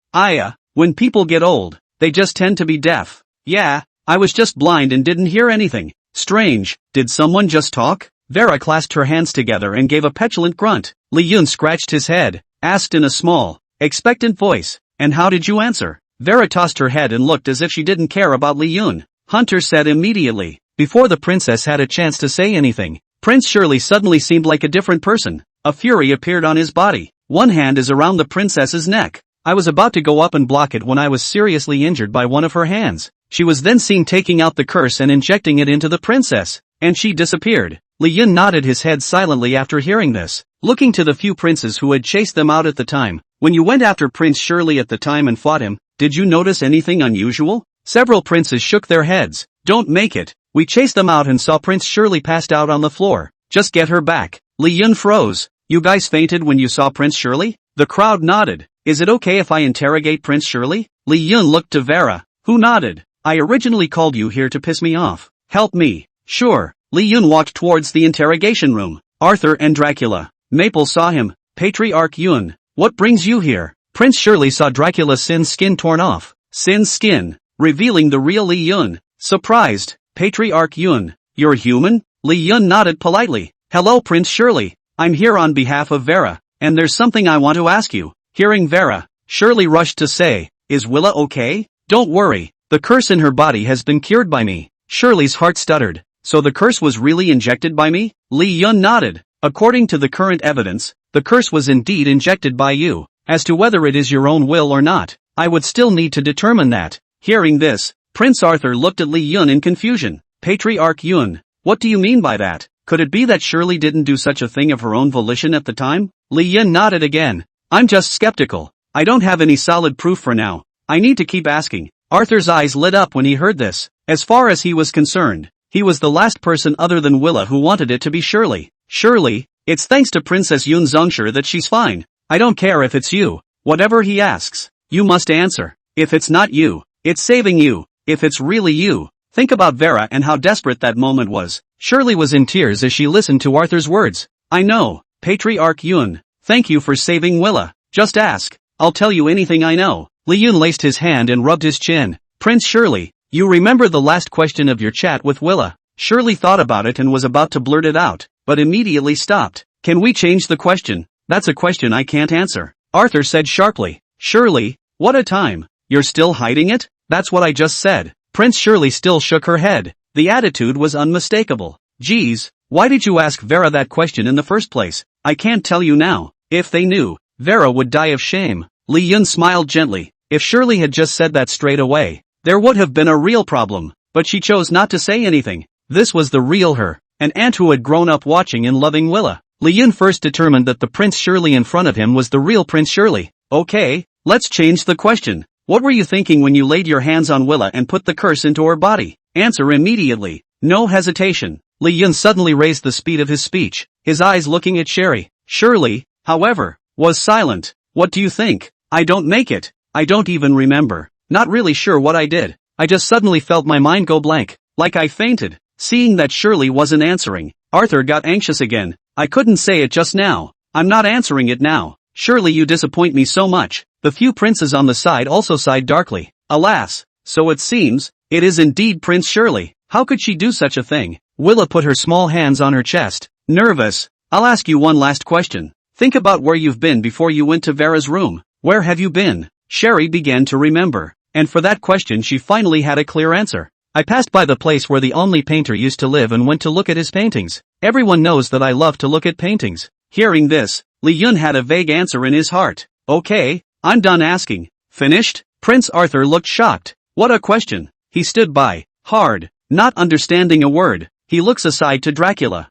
When people get old, they just tend to be deaf. Yeah, I was just blind and didn't hear anything. Strange, did someone just talk? Vera clasped her hands together and gave a petulant grunt. Li Yun scratched his head, asked in a small, expectant voice, and how did you answer? Vera tossed her head and looked as if she didn't care about Li Yun. Hunter said immediately, before the princess had a chance to say anything. Prince Shirley suddenly seemed like a different person. A fury appeared on his body. One hand is around the princess's neck. I was about to go up and block it when I was seriously injured by one of her hands. She was then seen taking out the curse and injecting it into the princess, and she disappeared. Li Yun nodded his head silently after hearing this, looking to the few princes who had chased them out at the time. When you went after Prince Shirley at the time and fought him, did you notice anything unusual? Several princes shook their heads. Don't make it. We chased them out and saw Prince Shirley passed out on the floor. Just get her back. Li Yun froze. You guys fainted when you saw Prince Shirley? The crowd nodded. Is it okay if I interrogate Prince Shirley? Li Yun looked to Vera, who nodded. I originally called you here to piss me off. Help me. Sure. Li Yun walked towards the interrogation room. Arthur and Dracula. Maple saw him. Patriarch Yun. What brings you here? Prince Shirley saw Dracula Sin's skin torn off. Sin's skin, revealing the real Li Yun. Surprised. Patriarch Yun. You're human? Li Yun nodded politely. Hello Prince Shirley. I'm here on behalf of Vera, and there's something I want to ask you. Hearing Vera, Shirley rushed to say, is Willa okay? Don't worry, the curse in her body has been cured by me. Shirley's heart stuttered. So the curse was really injected by me? Li Yun nodded. According to the current evidence, the curse was indeed injected by you. As to whether it is your own will or not, I would still need to determine that. Hearing this, Prince Arthur looked at Li Yun in confusion. Patriarch Yun, what do you mean by that? Could it be that Shirley didn't do such a thing of her own volition at the time? Li Yun nodded again. I'm just skeptical. I don't have any solid proof for now. I need to keep asking. Arthur's eyes lit up when he heard this. As far as he was concerned, he was the last person other than Willa who wanted it to be Shirley. Shirley, it's thanks to Princess Yun Zongshire that she's fine. I don't care if it's you. Whatever he asks, you must answer. If it's not you, it's saving you. If it's really you, think about Vera and how desperate that moment was. Shirley was in tears as she listened to Arthur's words. I know, Patriarch Yun. Thank you for saving Willa. Just ask. I'll tell you anything I know. Li Yun laced his hand and rubbed his chin. Prince Shirley, you remember the last question of your chat with Willa? Shirley thought about it and was about to blurt it out, but immediately stopped. Can we change the question? That's a question I can't answer. Arthur said sharply. Shirley, what a time. You're still hiding it? That's what I just said. Prince Shirley still shook her head. The attitude was unmistakable. Geez, Why did you ask Vera that question in the first place? I can't tell you now. If they knew, Vera would die of shame. Li Yun smiled gently. If Shirley had just said that straight away, there would have been a real problem. But she chose not to say anything. This was the real her, an aunt who had grown up watching and loving Willa. Li Yun first determined that the Prince Shirley in front of him was the real Prince Shirley. Okay, let's change the question. What were you thinking when you laid your hands on Willa and put the curse into her body? Answer immediately. No hesitation. Li Yun suddenly raised the speed of his speech, his eyes looking at Sherry. Shirley, however, was silent. What do you think? I don't make it. I don't even remember. Not really sure what I did. I just suddenly felt my mind go blank, like I fainted. Seeing that Shirley wasn't answering, Arthur got anxious again. I couldn't say it just now. I'm not answering it now. Shirley, you disappoint me so much. The few princes on the side also sighed darkly. Alas, so it seems, it is indeed Prince Shirley. How could she do such a thing? Willa put her small hands on her chest. Nervous. I'll ask you one last question. Think about where you've been before you went to Vera's room. Where have you been? Sherry began to remember. And for that question she finally had a clear answer. I passed by the place where the only painter used to live and went to look at his paintings. Everyone knows that I love to look at paintings. Hearing this, Li Yun had a vague answer in his heart. Okay, I'm done asking. Finished? Prince Arthur looked shocked. What a question. He stood by, hard, not understanding a word. He looks aside to Dracula.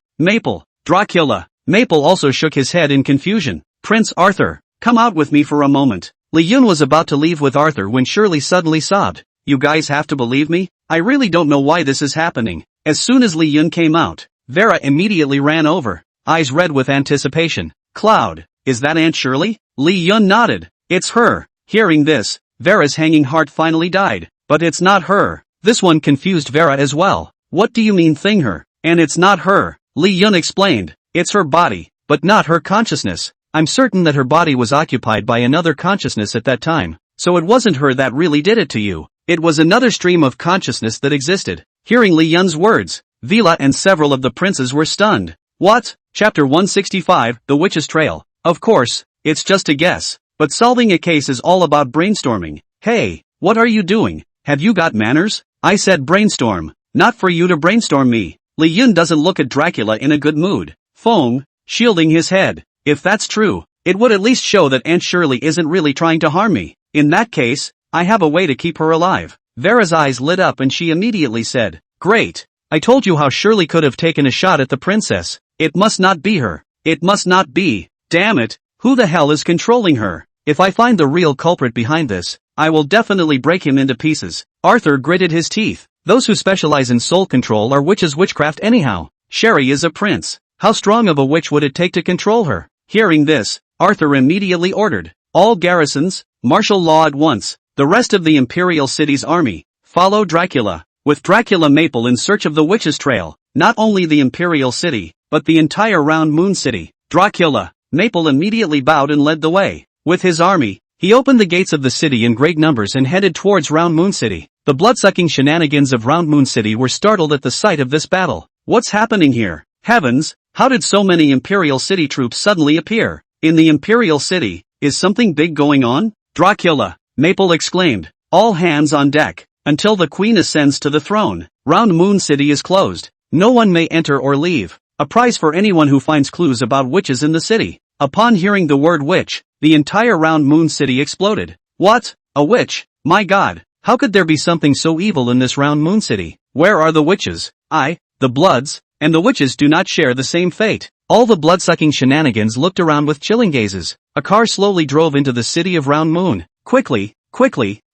Dracula. Maple also shook his head in confusion. Prince Arthur, come out with me for a moment. Li Yun was about to leave with Arthur when Shirley suddenly sobbed. You guys have to believe me? I really don't know why this is happening. As soon as Li Yun came out, Vera immediately ran over, eyes red with anticipation. Cloud, is that Aunt Shirley? Li Yun nodded. It's her. Hearing this, Vera's hanging heart finally died. But it's not her. This one confused Vera as well. What do you mean thing her? And it's not her. Li Yun explained. It's her body, but not her consciousness. I'm certain that her body was occupied by another consciousness at that time. So it wasn't her that really did it to you. It was another stream of consciousness that existed. Hearing Li Yun's words, Vila and several of the princes were stunned. What? Chapter 165, The Witch's Trail. Of course, it's just a guess. But solving a case is all about brainstorming. Hey, what are you doing? Have you got manners? I said brainstorm, not for you to brainstorm me. Li Yun doesn't look at Dracula in a good mood. Fong, shielding his head. If that's true, it would at least show that Aunt Shirley isn't really trying to harm me. In that case, I have a way to keep her alive. Vera's eyes lit up and she immediately said, Great. I told you how Shirley could have taken a shot at the princess. It must not be her. It must not be. Damn it. Who the hell is controlling her? If I find the real culprit behind this, I will definitely break him into pieces. Arthur gritted his teeth. Those who specialize in soul control are witches witchcraft anyhow. Sherry is a prince. How strong of a witch would it take to control her? Hearing this, Arthur immediately ordered all garrisons, martial law at once. The rest of the Imperial City's army, follow Dracula. With Dracula Maple in search of the Witch's Trail, not only the Imperial City, but the entire Round Moon City. Dracula, Maple immediately bowed and led the way. With his army, he opened the gates of the city in great numbers and headed towards Round Moon City. The blood-sucking shenanigans of Round Moon City were startled at the sight of this battle. What's happening here? Heavens, how did so many Imperial City troops suddenly appear? In the Imperial City, is something big going on? Dracula, Maple exclaimed. All hands on deck. Until the Queen ascends to the throne, Round Moon City is closed. No one may enter or leave. A prize for anyone who finds clues about witches in the city. Upon hearing the word witch, the entire Round Moon City exploded. What? A witch? My God, how could there be something so evil in this Round Moon City? Where are the witches? The Bloods, and the witches do not share the same fate. All the blood-sucking shenanigans looked around with chilling gazes. A car slowly drove into the city of Round Moon. Quickly,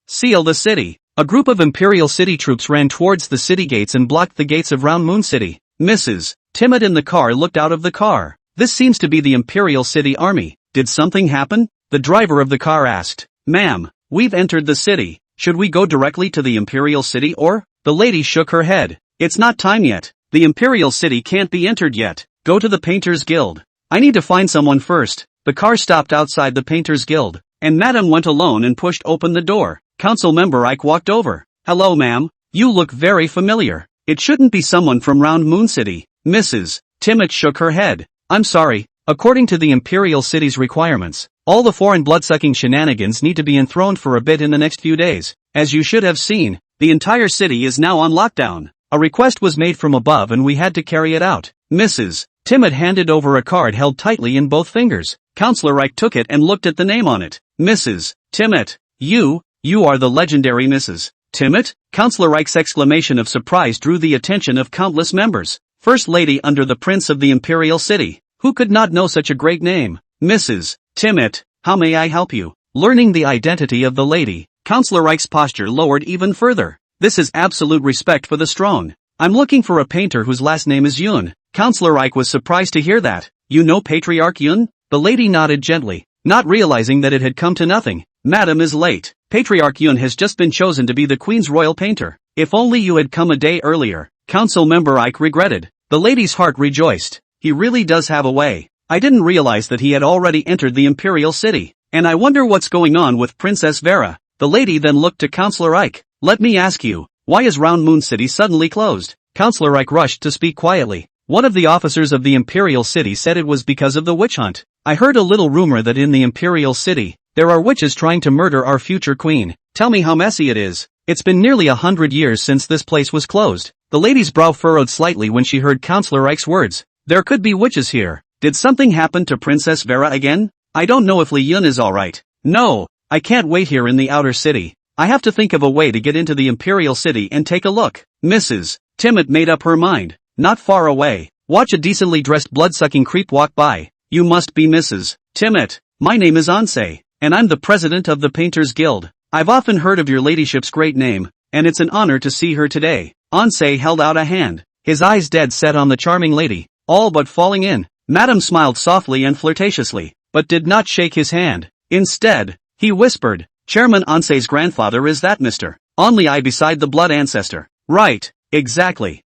seal the city. A group of Imperial City troops ran towards the city gates and blocked the gates of Round Moon City. Mrs. Timid in the car looked out of the car. This seems to be the Imperial City Army. Did something happen? The driver of the car asked. Ma'am, we've entered the city. Should we go directly to the Imperial City or? The lady shook her head. It's not time yet. The Imperial City can't be entered yet. Go to the Painters Guild. I need to find someone first. The car stopped outside the Painters Guild, and Madam went alone and pushed open the door. Council member Ike walked over. Hello ma'am, you look very familiar. It shouldn't be someone from Round Moon City. Mrs. Timmet shook her head. I'm sorry, according to the Imperial City's requirements, all the foreign blood-sucking shenanigans need to be enthroned for a bit in the next few days. As you should have seen, the entire city is now on lockdown. A request was made from above and we had to carry it out. Mrs. Timid handed over a card held tightly in both fingers. Counselor Ike took it and looked at the name on it. Mrs. Timid. You are the legendary Mrs. Timid? Counselor Ike's exclamation of surprise drew the attention of countless members. First Lady under the Prince of the Imperial City. Who could not know such a great name? Mrs. Timid, how may I help you? Learning the identity of the lady, Counselor Ike's posture lowered even further. This is absolute respect for the strong. I'm looking for a painter whose last name is Yun. Counselor Ike was surprised to hear that. You know Patriarch Yun? The lady nodded gently, not realizing that it had come to nothing. Madam is late. Patriarch Yun has just been chosen to be the Queen's royal painter. If only you had come a day earlier. Council member Ike regretted. The lady's heart rejoiced. He really does have a way. I didn't realize that he had already entered the Imperial City. And I wonder what's going on with Princess Vera. The lady then looked to Counselor Ike. Let me ask you, why is Round Moon City suddenly closed? Counselor Ike rushed to speak quietly. One of the officers of the Imperial City said it was because of the witch hunt. I heard a little rumor that in the Imperial City, there are witches trying to murder our future queen. Tell me how messy it is. It's been nearly 100 years since this place was closed. The lady's brow furrowed slightly when she heard Counselor Ike's words. There could be witches here. Did something happen to Princess Vera again? I don't know if Li Yun is alright. No, I can't wait here in the outer city. I have to think of a way to get into the Imperial City and take a look. Mrs. Timid made up her mind. Not far away. Watch a decently dressed blood-sucking creep walk by. You must be Mrs. Timid. My name is Ansei, and I'm the president of the Painters Guild. I've often heard of your ladyship's great name, and it's an honor to see her today. Ansei held out a hand, his eyes dead set on the charming lady, all but falling in. Madam smiled softly and flirtatiously, but did not shake his hand. Instead, he whispered, Chairman Ansei's grandfather is that Mr. Only I beside the blood ancestor. Right, exactly.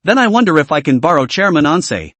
Then I wonder if I can borrow Chairman Ansei.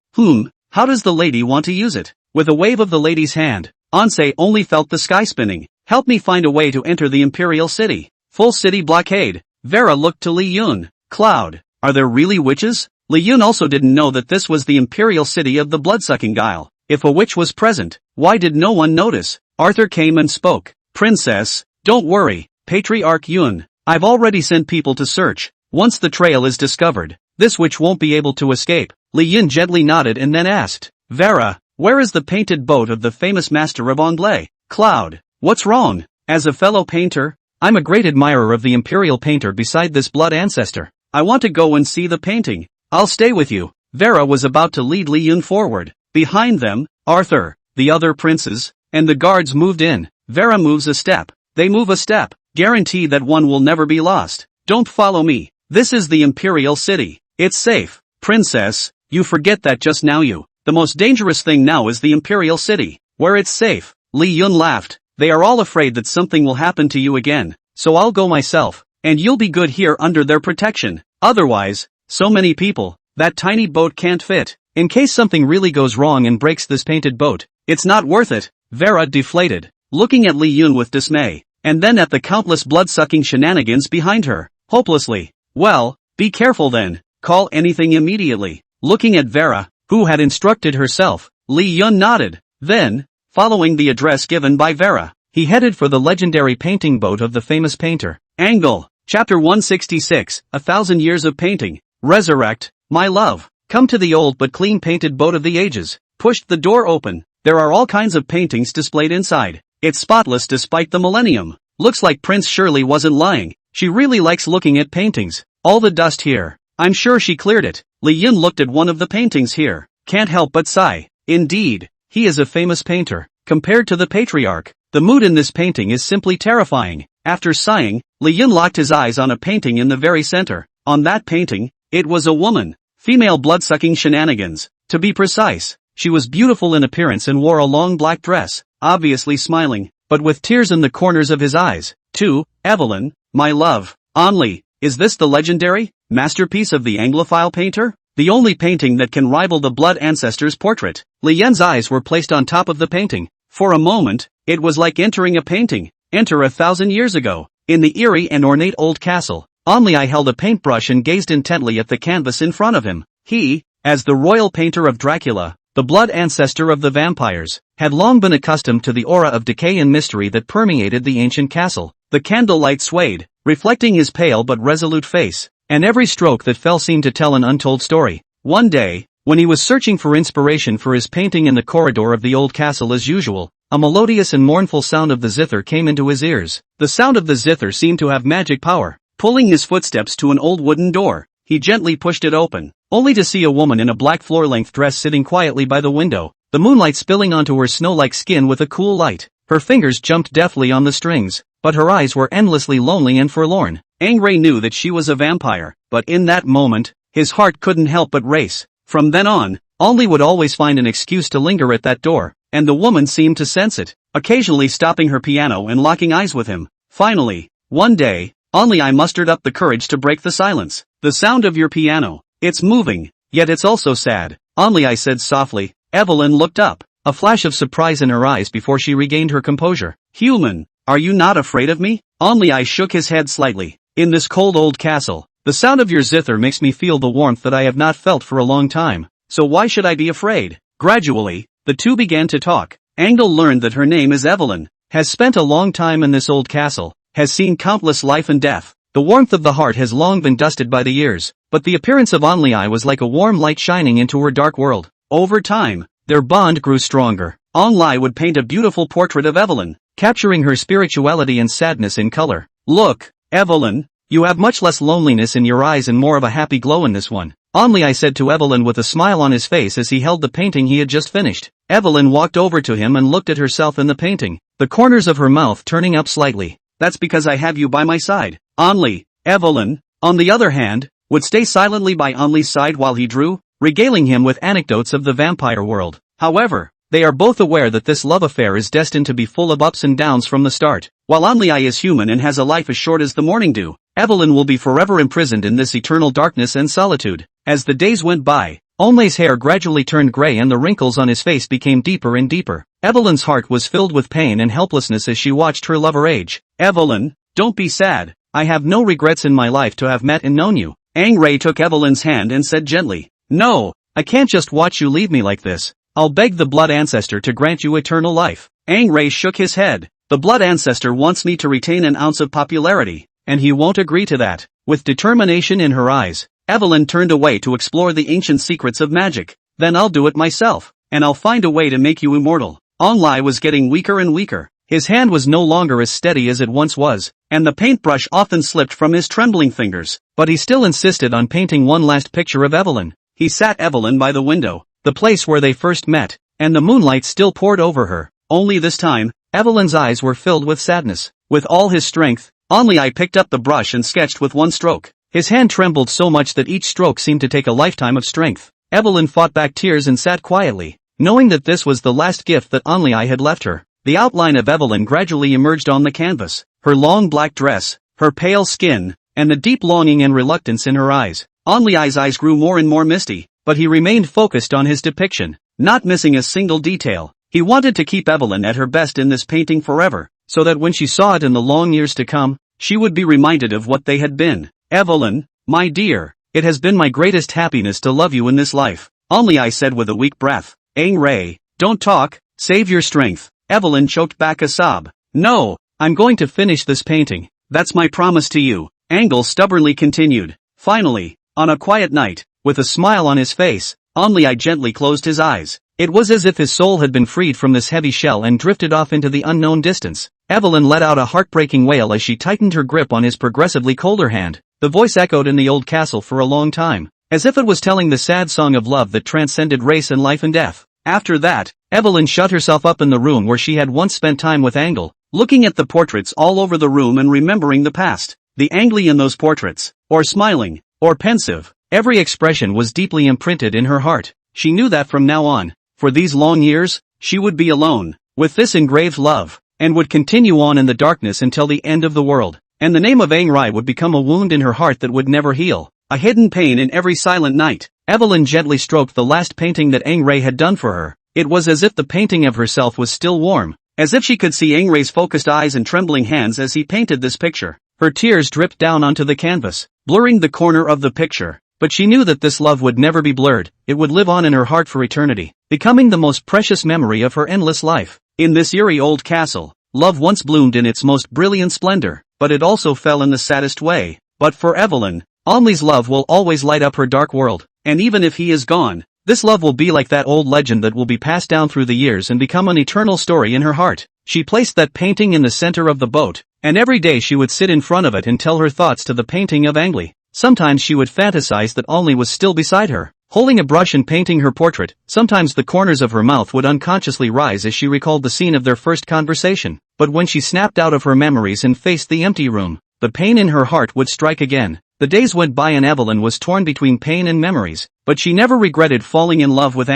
How does the lady want to use it? With a wave of the lady's hand, Ansei only felt the sky spinning. Help me find a way to enter the Imperial City. Full city blockade. Vera looked to Li Yun. Cloud, are there really witches? Li Yun also didn't know that this was the Imperial City of the blood-sucking Guile. If a witch was present, why did no one notice? Arthur came and spoke. Princess, don't worry, Patriarch Yun. I've already sent people to search. Once the trail is discovered, this witch won't be able to escape. Li Yun gently nodded and then asked, Vera, where is the painted boat of the famous master of Anglais? Cloud, what's wrong? As a fellow painter, I'm a great admirer of the imperial painter beside this blood ancestor. I want to go and see the painting. I'll stay with you. Vera was about to lead Li Yun forward. Behind them, Arthur, the other princes, and the guards moved in. Vera moves a step. They move a step. Guarantee that one will never be lost. Don't follow me. This is the Imperial City. It's safe. Princess, you forget that just now the most dangerous thing now is the Imperial City, where it's safe. Li Yun laughed. They are all afraid that something will happen to you again, so I'll go myself, and you'll be good here under their protection. Otherwise, so many people, that tiny boat can't fit. In case something really goes wrong and breaks this painted boat, it's not worth it. Vera deflated, looking at Li Yun with dismay, and then at the countless blood-sucking shenanigans behind her, hopelessly. Well, be careful then, call anything immediately. Looking at Vera, who had instructed herself, Li Yun nodded. Then, following the address given by Vera, he headed for the legendary painting boat of the famous painter. Angle, Chapter 166, 1,000 Years of Painting. Resurrect, my love. Come to the old but clean painted boat of the ages. Pushed the door open. There are all kinds of paintings displayed inside. It's spotless despite the millennium. Looks like Prince Shirley wasn't lying. She really likes looking at paintings. All the dust here. I'm sure she cleared it. Li Yun looked at one of the paintings here. Can't help but sigh. Indeed, he is a famous painter. Compared to the patriarch, the mood in this painting is simply terrifying. After sighing, Li Yun locked his eyes on a painting in the very center. On that painting, it was a woman. Female blood-sucking shenanigans. To be precise, she was beautiful in appearance and wore a long black dress, obviously smiling, but with tears in the corners of his eyes. 2. Evelyn, my love. Only, is this the legendary masterpiece of the Anglophile painter? The only painting that can rival the blood ancestor's portrait. Li Yun's eyes were placed on top of the painting. For a moment, it was like entering a painting. Enter 1,000 years ago. In the eerie and ornate old castle, Only held a paintbrush and gazed intently at the canvas in front of him. He, as the royal painter of Dracula, the blood ancestor of the vampires, had long been accustomed to the aura of decay and mystery that permeated the ancient castle. The candlelight swayed, reflecting his pale but resolute face, and every stroke that fell seemed to tell an untold story. One day, When he was searching for inspiration for his painting in the corridor of the old castle as usual, a melodious and mournful sound of the zither came into his ears. The sound of the zither seemed to have magic power. Pulling his footsteps to an old wooden door, he gently pushed it open, only to see a woman in a black floor-length dress sitting quietly by the window, the moonlight spilling onto her snow-like skin with a cool light. Her fingers jumped deftly on the strings, but her eyes were endlessly lonely and forlorn. Angray knew that she was a vampire, but in that moment, his heart couldn't help but race. From then on, Only would always find an excuse to linger at that door, and the woman seemed to sense it, occasionally stopping her piano and locking eyes with him. Finally, one day, only I mustered up the courage to break the silence. The sound of your piano. It's moving, yet it's also sad. Only I said softly. Evelyn looked up, a flash of surprise in her eyes before she regained her composure. Human, are you not afraid of me? Only I shook his head slightly. In this cold old castle, the sound of your zither makes me feel the warmth that I have not felt for a long time. So why should I be afraid? Gradually, the two began to talk. Angel learned that her name is Evelyn, has spent a long time in this old castle, has seen countless life and death. The warmth of the heart has long been dusted by the years, but the appearance of Onlai was like a warm light shining into her dark world. Over time, their bond grew stronger. Onlai would paint a beautiful portrait of Evelyn, capturing her spirituality and sadness in color. Look, Evelyn, you have much less loneliness in your eyes and more of a happy glow in this one. Onlai said to Evelyn with a smile on his face as he held the painting he had just finished. Evelyn walked over to him and looked at herself in the painting, the corners of her mouth turning up slightly. That's because I have you by my side. Only, Evelyn, on the other hand, would stay silently by Onlai's side while he drew, regaling him with anecdotes of the vampire world. However, they are both aware that this love affair is destined to be full of ups and downs from the start. While Onlai is human and has a life as short as the morning dew, Evelyn will be forever imprisoned in this eternal darkness and solitude. As the days went by, Onlai's hair gradually turned gray and the wrinkles on his face became deeper and deeper. Evelyn's heart was filled with pain and helplessness as she watched her lover age. Evelyn, don't be sad. I have no regrets in my life to have met and known you. Angray took Evelyn's hand and said gently, No, I can't just watch you leave me like this. I'll beg the blood ancestor to grant you eternal life. Angray shook his head. The blood ancestor wants me to retain an ounce of popularity, and he won't agree to that. With determination in her eyes, Evelyn turned away to explore the ancient secrets of magic. Then I'll do it myself, and I'll find a way to make you immortal. Onlai was getting weaker and weaker. His hand was no longer as steady as it once was, and the paintbrush often slipped from his trembling fingers. But he still insisted on painting one last picture of Evelyn. He sat Evelyn by the window, the place where they first met, and the moonlight still poured over her. Only this time, Evelyn's eyes were filled with sadness. With all his strength, Onlai picked up the brush and sketched with one stroke. His hand trembled so much that each stroke seemed to take a lifetime of strength. Evelyn fought back tears and sat quietly, knowing that this was the last gift that Onlai had left her. The outline of Evelyn gradually emerged on the canvas, her long black dress, her pale skin, and the deep longing and reluctance in her eyes. Onlai's eyes grew more and more misty, but he remained focused on his depiction, not missing a single detail. He wanted to keep Evelyn at her best in this painting forever, so that when she saw it in the long years to come, she would be reminded of what they had been. Evelyn, my dear, it has been my greatest happiness to love you in this life, Onlai said with a weak breath. Angray, don't talk, save your strength. Evelyn choked back a sob. No, I'm going to finish this painting. That's my promise to you, Angel stubbornly continued. Finally, on a quiet night, with a smile on his face, Onlai gently closed his eyes. It was as if his soul had been freed from this heavy shell and drifted off into the unknown distance. Evelyn let out a heartbreaking wail as she tightened her grip on his progressively colder hand. The voice echoed in the old castle for a long time, as if it was telling the sad song of love that transcended race and life and death. After that, Evelyn shut herself up in the room where she had once spent time with Angel, looking at the portraits all over the room and remembering the past. The Angly in those portraits, or smiling, or pensive, every expression was deeply imprinted in her heart. She knew that from now on, for these long years, she would be alone, with this engraved love, and would continue on in the darkness until the end of the world. And the name of Angrai would become a wound in her heart that would never heal, a hidden pain in every silent night. Evelyn gently stroked the last painting that Angray had done for her. It was as if the painting of herself was still warm, as if she could see Angray's focused eyes and trembling hands as he painted this picture. Her tears dripped down onto the canvas, blurring the corner of the picture. But she knew that this love would never be blurred, it would live on in her heart for eternity, becoming the most precious memory of her endless life. In this eerie old castle, love once bloomed in its most brilliant splendor, but it also fell in the saddest way. But for Evelyn, Onlai's love will always light up her dark world, and even if he is gone, This love will be like that old legend that will be passed down through the years and become an eternal story in her heart. She placed that painting in the center of the boat, and every day she would sit in front of it and tell her thoughts to the painting of Ang Lee. Sometimes she would fantasize that Ang Lee was still beside her, holding a brush and painting her portrait. Sometimes the corners of her mouth would unconsciously rise as she recalled the scene of their first conversation. But when she snapped out of her memories and faced the empty room, the pain in her heart would strike again. The days went by and Evelyn was torn between pain and memories, but she never regretted falling in love with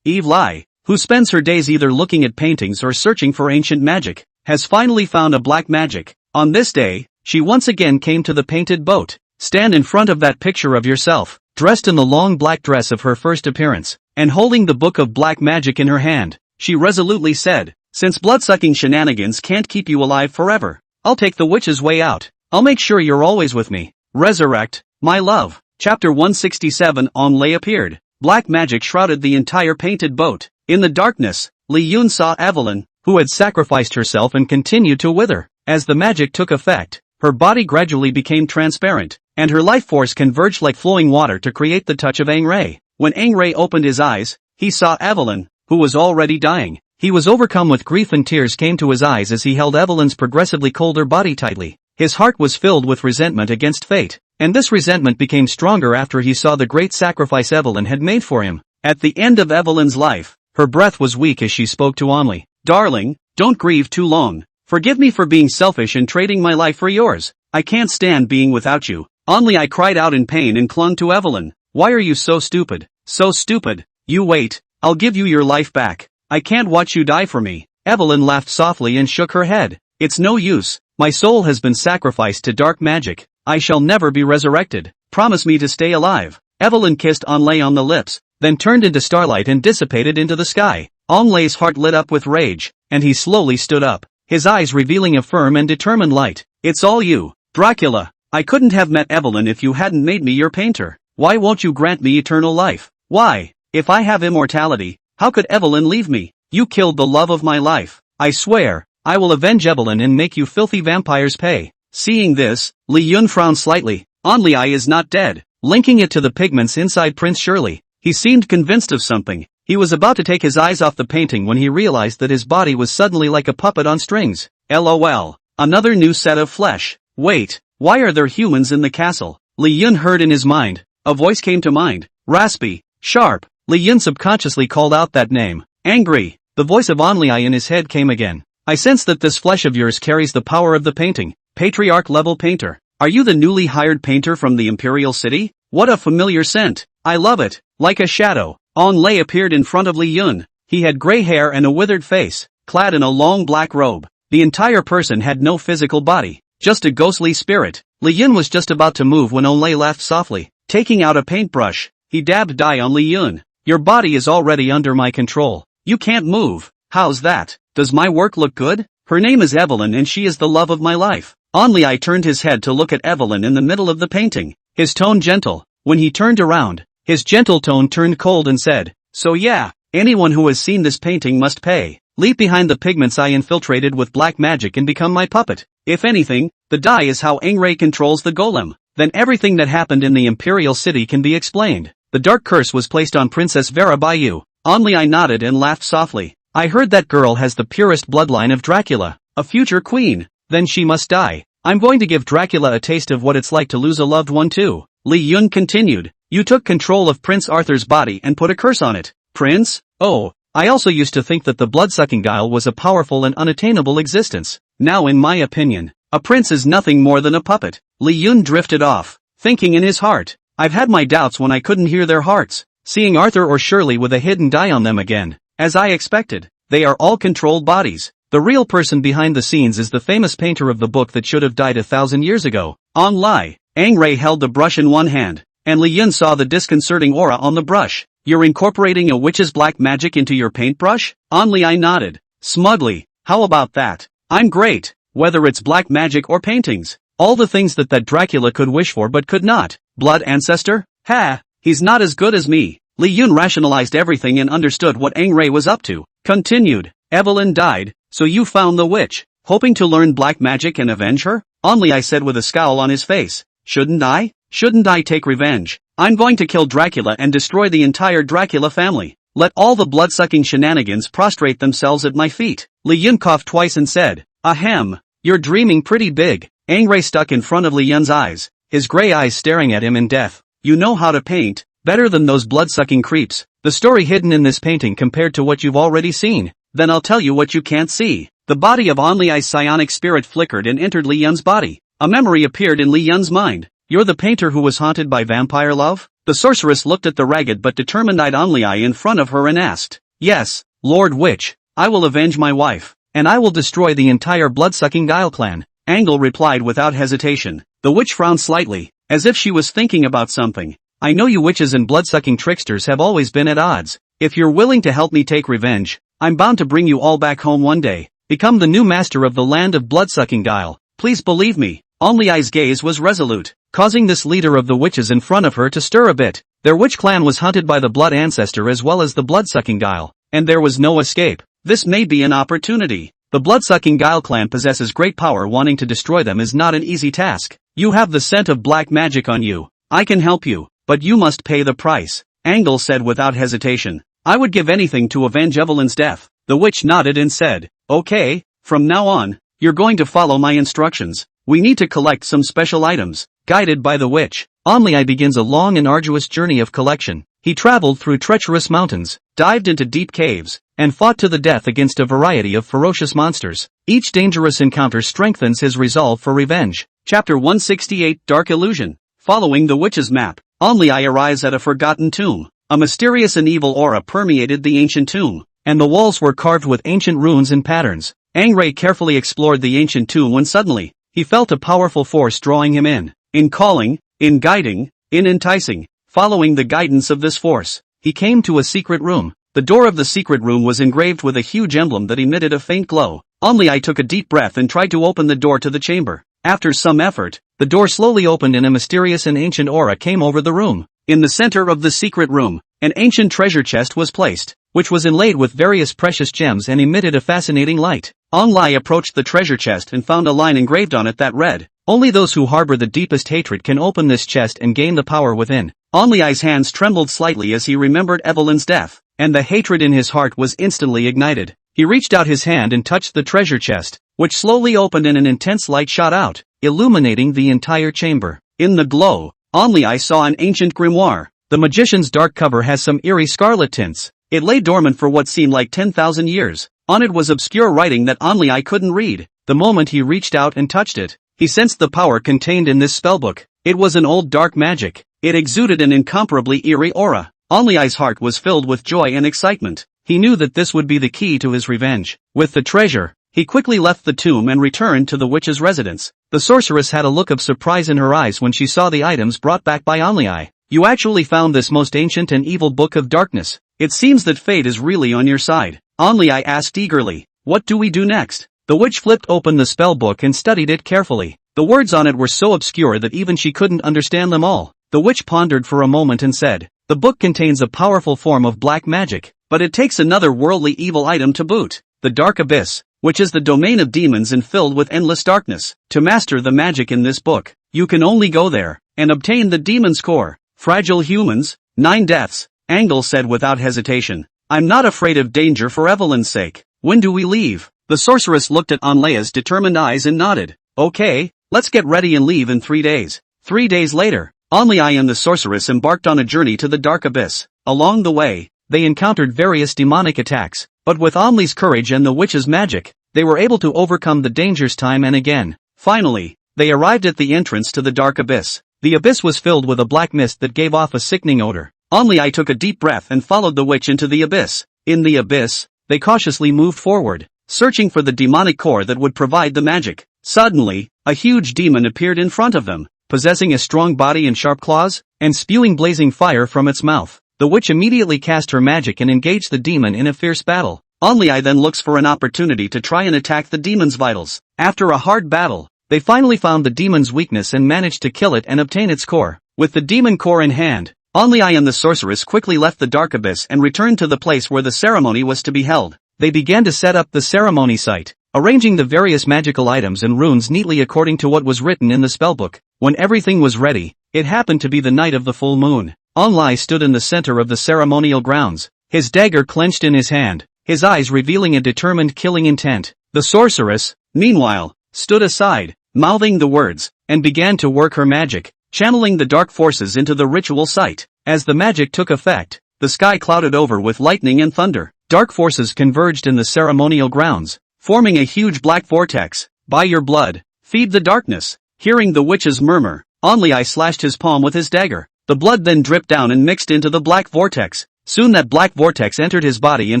Eve Lai, who spends her days either looking at paintings or searching for ancient magic, has finally found a black magic. On this day, she once again came to the painted boat. Stand in front of that picture of yourself, dressed in the long black dress of her first appearance, and holding the book of black magic in her hand. She resolutely said, "Since blood-sucking shenanigans can't keep you alive forever, I'll take the witch's way out. I'll make sure you're always with me. Resurrect, my love." Chapter 167. Ang Lee appeared. Black magic shrouded the entire painted boat. In the darkness, Lee Yun saw Evelyn, who had sacrificed herself and continued to wither. As the magic took effect, her body gradually became transparent, and her life force converged like flowing water to create the touch of Ang Ray. When Ang Ray opened his eyes, he saw Evelyn, who was already dying. He was overcome with grief and tears came to his eyes as he held Evelyn's progressively colder body tightly. His heart was filled with resentment against fate, and this resentment became stronger after he saw the great sacrifice Evelyn had made for him. At the end of Evelyn's life, her breath was weak as she spoke to Ang Lee. "Darling, don't grieve too long. Forgive me for being selfish and trading my life for yours. I can't stand being without you." Ang Lee cried out in pain and clung to Evelyn. "Why are you so stupid? So stupid. You wait, I'll give you your life back. I can't watch you die for me." Evelyn laughed softly and shook her head. "It's no use. My soul has been sacrificed to dark magic. I shall never be resurrected. Promise me to stay alive." Evelyn kissed Ang Lee on the lips, then turned into starlight and dissipated into the sky. Ang Lee's heart lit up with rage, and he slowly stood up, his eyes revealing a firm and determined light. "It's all you, Dracula. I couldn't have met Evelyn if you hadn't made me your painter. Why won't you grant me eternal life? Why? If I have immortality, how could Evelyn leave me? You killed the love of my life. I swear, I will avenge Evelyn and make you filthy vampires pay." Seeing this, Lee Yun frowned slightly. Ang Lee is not dead. Linking it to the pigments inside Prince Shirley, he seemed convinced of something. He was about to take his eyes off the painting when he realized that his body was suddenly like a puppet on strings. LOL. Another new set of flesh. Wait, why are there humans in the castle? Lee Yun heard in his mind. A voice came to mind. Raspy, sharp. Lee Yun subconsciously called out that name. Angry. The voice of Ang Lee in his head came again. "I sense that this flesh of yours carries the power of the painting. Patriarch-level painter. Are you the newly hired painter from the Imperial City? What a familiar scent. I love it." Like a shadow, Ang Lee appeared in front of Lee Yun. He had gray hair and a withered face, clad in a long black robe. The entire person had no physical body, just a ghostly spirit. Lee Yun was just about to move when Ang Lee laughed softly. Taking out a paintbrush, he dabbed dye on Lee Yun. "Your body is already under my control. You can't move. How's that? Does my work look good? Her name is Evelyn and she is the love of my life." Ang Lee turned his head to look at Evelyn in the middle of the painting, his tone gentle. When he turned around, his gentle tone turned cold and said, "So yeah, anyone who has seen this painting must pay. Leave behind the pigments I infiltrated with black magic and become my puppet. If anything, the dye is how Ang Ray controls the golem. Then everything that happened in the Imperial City can be explained. The dark curse was placed on Princess Vera by you." Ang Lee nodded and laughed softly. "I heard that girl has the purest bloodline of Dracula, a future queen. Then she must die. I'm going to give Dracula a taste of what it's like to lose a loved one too." Lee Yun continued. "You took control of Prince Arthur's body and put a curse on it. Prince? Oh, I also used to think that the blood-sucking dial was a powerful and unattainable existence. Now in my opinion, a prince is nothing more than a puppet." Lee Yun drifted off, thinking in his heart, "I've had my doubts when I couldn't hear their hearts. Seeing Arthur or Shirley with a hidden dye on them again, as I expected. They are all controlled bodies. The real person behind the scenes is the famous painter of the book that should have died 1,000 years ago." Ang Lee. Ang Ray held the brush in one hand, and Lee Yun saw the disconcerting aura on the brush. "You're incorporating a witch's black magic into your paintbrush?" Ang Lee nodded, smugly. "How about that? I'm great, whether it's black magic or paintings. All the things that Dracula could wish for but could not. Blood ancestor? Ha, he's not as good as me." Lee Yun rationalized everything and understood what Ang Ray was up to. Continued. "Evelyn died, so you found the witch, hoping to learn black magic and avenge her?" Ang Lee said with a scowl on his face. Shouldn't I take revenge? I'm going to kill Dracula and destroy the entire Dracula family. Let all the blood-sucking shenanigans prostrate themselves at my feet. Li Yun coughed twice and said, Ahem. You're dreaming pretty big. Anger stuck in front of Li Yun's eyes, his gray eyes staring at him in death. You know how to paint, better than those blood-sucking creeps. The story hidden in this painting compared to what you've already seen. Then I'll tell you what you can't see. The body of An Li's psionic spirit flickered and entered Li Yun's body. A memory appeared in Li Yun's mind. You're the painter who was haunted by vampire love? The sorceress looked at the ragged but determined-eyed An Li in front of her and asked. Yes, Lord Witch. I will avenge my wife. And I will destroy the entire blood-sucking Guile clan. Angle replied without hesitation. The witch frowned slightly, as if she was thinking about something. I know you witches and blood-sucking tricksters have always been at odds. If you're willing to help me take revenge, I'm bound to bring you all back home one day. Become the new master of the land of blood-sucking Guile. Please believe me. An Li's gaze was resolute, causing this leader of the witches in front of her to stir a bit. Their witch clan was hunted by the blood ancestor as well as the blood-sucking Guile, and there was no escape. This may be an opportunity. The blood-sucking Guile clan possesses great power. Wanting to destroy them is not an easy task. You have the scent of black magic on you. I can help you, but you must pay the price. Angle said without hesitation. I would give anything to avenge Evelyn's death. The witch nodded and said, Okay, from now on, you're going to follow my instructions. We need to collect some special items. Guided by the witch, An Li begins a long and arduous journey of collection. He traveled through treacherous mountains, dived into deep caves, and fought to the death against a variety of ferocious monsters. Each dangerous encounter strengthens his resolve for revenge. Chapter 168 Dark Illusion. Following the witch's map, An Li arrives at a forgotten tomb. A mysterious and evil aura permeated the ancient tomb, and the walls were carved with ancient runes and patterns. Angray carefully explored the ancient tomb when suddenly, he felt a powerful force drawing him in calling, in guiding, in enticing. Following the guidance of this force, he came to a secret room. The door of the secret room was engraved with a huge emblem that emitted a faint glow. An Li took a deep breath and tried to open the door to the chamber. After some effort, the door slowly opened and a mysterious and ancient aura came over the room. In the center of the secret room, an ancient treasure chest was placed, which was inlaid with various precious gems and emitted a fascinating light. An Li approached the treasure chest and found a line engraved on it that read, Only those who harbor the deepest hatred can open this chest and gain the power within. An Li's hands trembled slightly as he remembered Evelyn's death, and the hatred in his heart was instantly ignited. He reached out his hand and touched the treasure chest, which slowly opened and an intense light shot out, illuminating the entire chamber. In the glow, An Li saw an ancient grimoire. The magician's dark cover has some eerie scarlet tints. It lay dormant for what seemed like 10,000 years. On it was obscure writing that An Li couldn't read. The moment he reached out and touched it, he sensed the power contained in this spellbook. It was an old dark magic. It exuded an incomparably eerie aura. An Li's heart was filled with joy and excitement. He knew that this would be the key to his revenge. With the treasure, he quickly left the tomb and returned to the witch's residence. The sorceress had a look of surprise in her eyes when she saw the items brought back by An Li. You actually found this most ancient and evil book of darkness. It seems that fate is really on your side. An Li asked eagerly. What do we do next? The witch flipped open the spellbook and studied it carefully. The words on it were so obscure that even she couldn't understand them all. The witch pondered for a moment and said, The book contains a powerful form of black magic, but it takes another worldly evil item to boot. The dark abyss, which is the domain of demons and filled with endless darkness. To master the magic in this book, you can only go there, and obtain the demon's core. Fragile humans, 9 deaths, Angle said without hesitation. I'm not afraid of danger for Evelyn's sake. When do we leave? The sorceress looked at An Li's determined eyes and nodded. Okay, let's get ready and leave in 3 days. 3 days later, An Li and the sorceress embarked on a journey to the dark abyss. Along the way, they encountered various demonic attacks, but with An Li's courage and the witch's magic, they were able to overcome the dangers time and again. Finally, they arrived at the entrance to the dark abyss. The abyss was filled with a black mist that gave off a sickening odor. An Li took a deep breath and followed the witch into the abyss. In the abyss, they cautiously moved forward, searching for the demonic core that would provide the magic. Suddenly, a huge demon appeared in front of them, possessing a strong body and sharp claws, and spewing blazing fire from its mouth. The witch immediately cast her magic and engaged the demon in a fierce battle. An Li then looks for an opportunity to try and attack the demon's vitals. After a hard battle, they finally found the demon's weakness and managed to kill it and obtain its core. With the demon core in hand, An Li and the sorceress quickly left the dark abyss and returned to the place where the ceremony was to be held. They began to set up the ceremony site, arranging the various magical items and runes neatly according to what was written in the spellbook. When everything was ready, it happened to be the night of the full moon. Onlai stood in the center of the ceremonial grounds, his dagger clenched in his hand, his eyes revealing a determined killing intent. The sorceress, meanwhile, stood aside, mouthing the words, and began to work her magic, channeling the dark forces into the ritual site. As the magic took effect, the sky clouded over with lightning and thunder. Dark forces converged in the ceremonial grounds, forming a huge black vortex. By your blood, feed the darkness. Hearing the witch's murmur, Onlai slashed his palm with his dagger. The blood then dripped down and mixed into the black vortex. Soon that black vortex entered his body and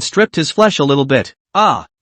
stripped his flesh a little bit.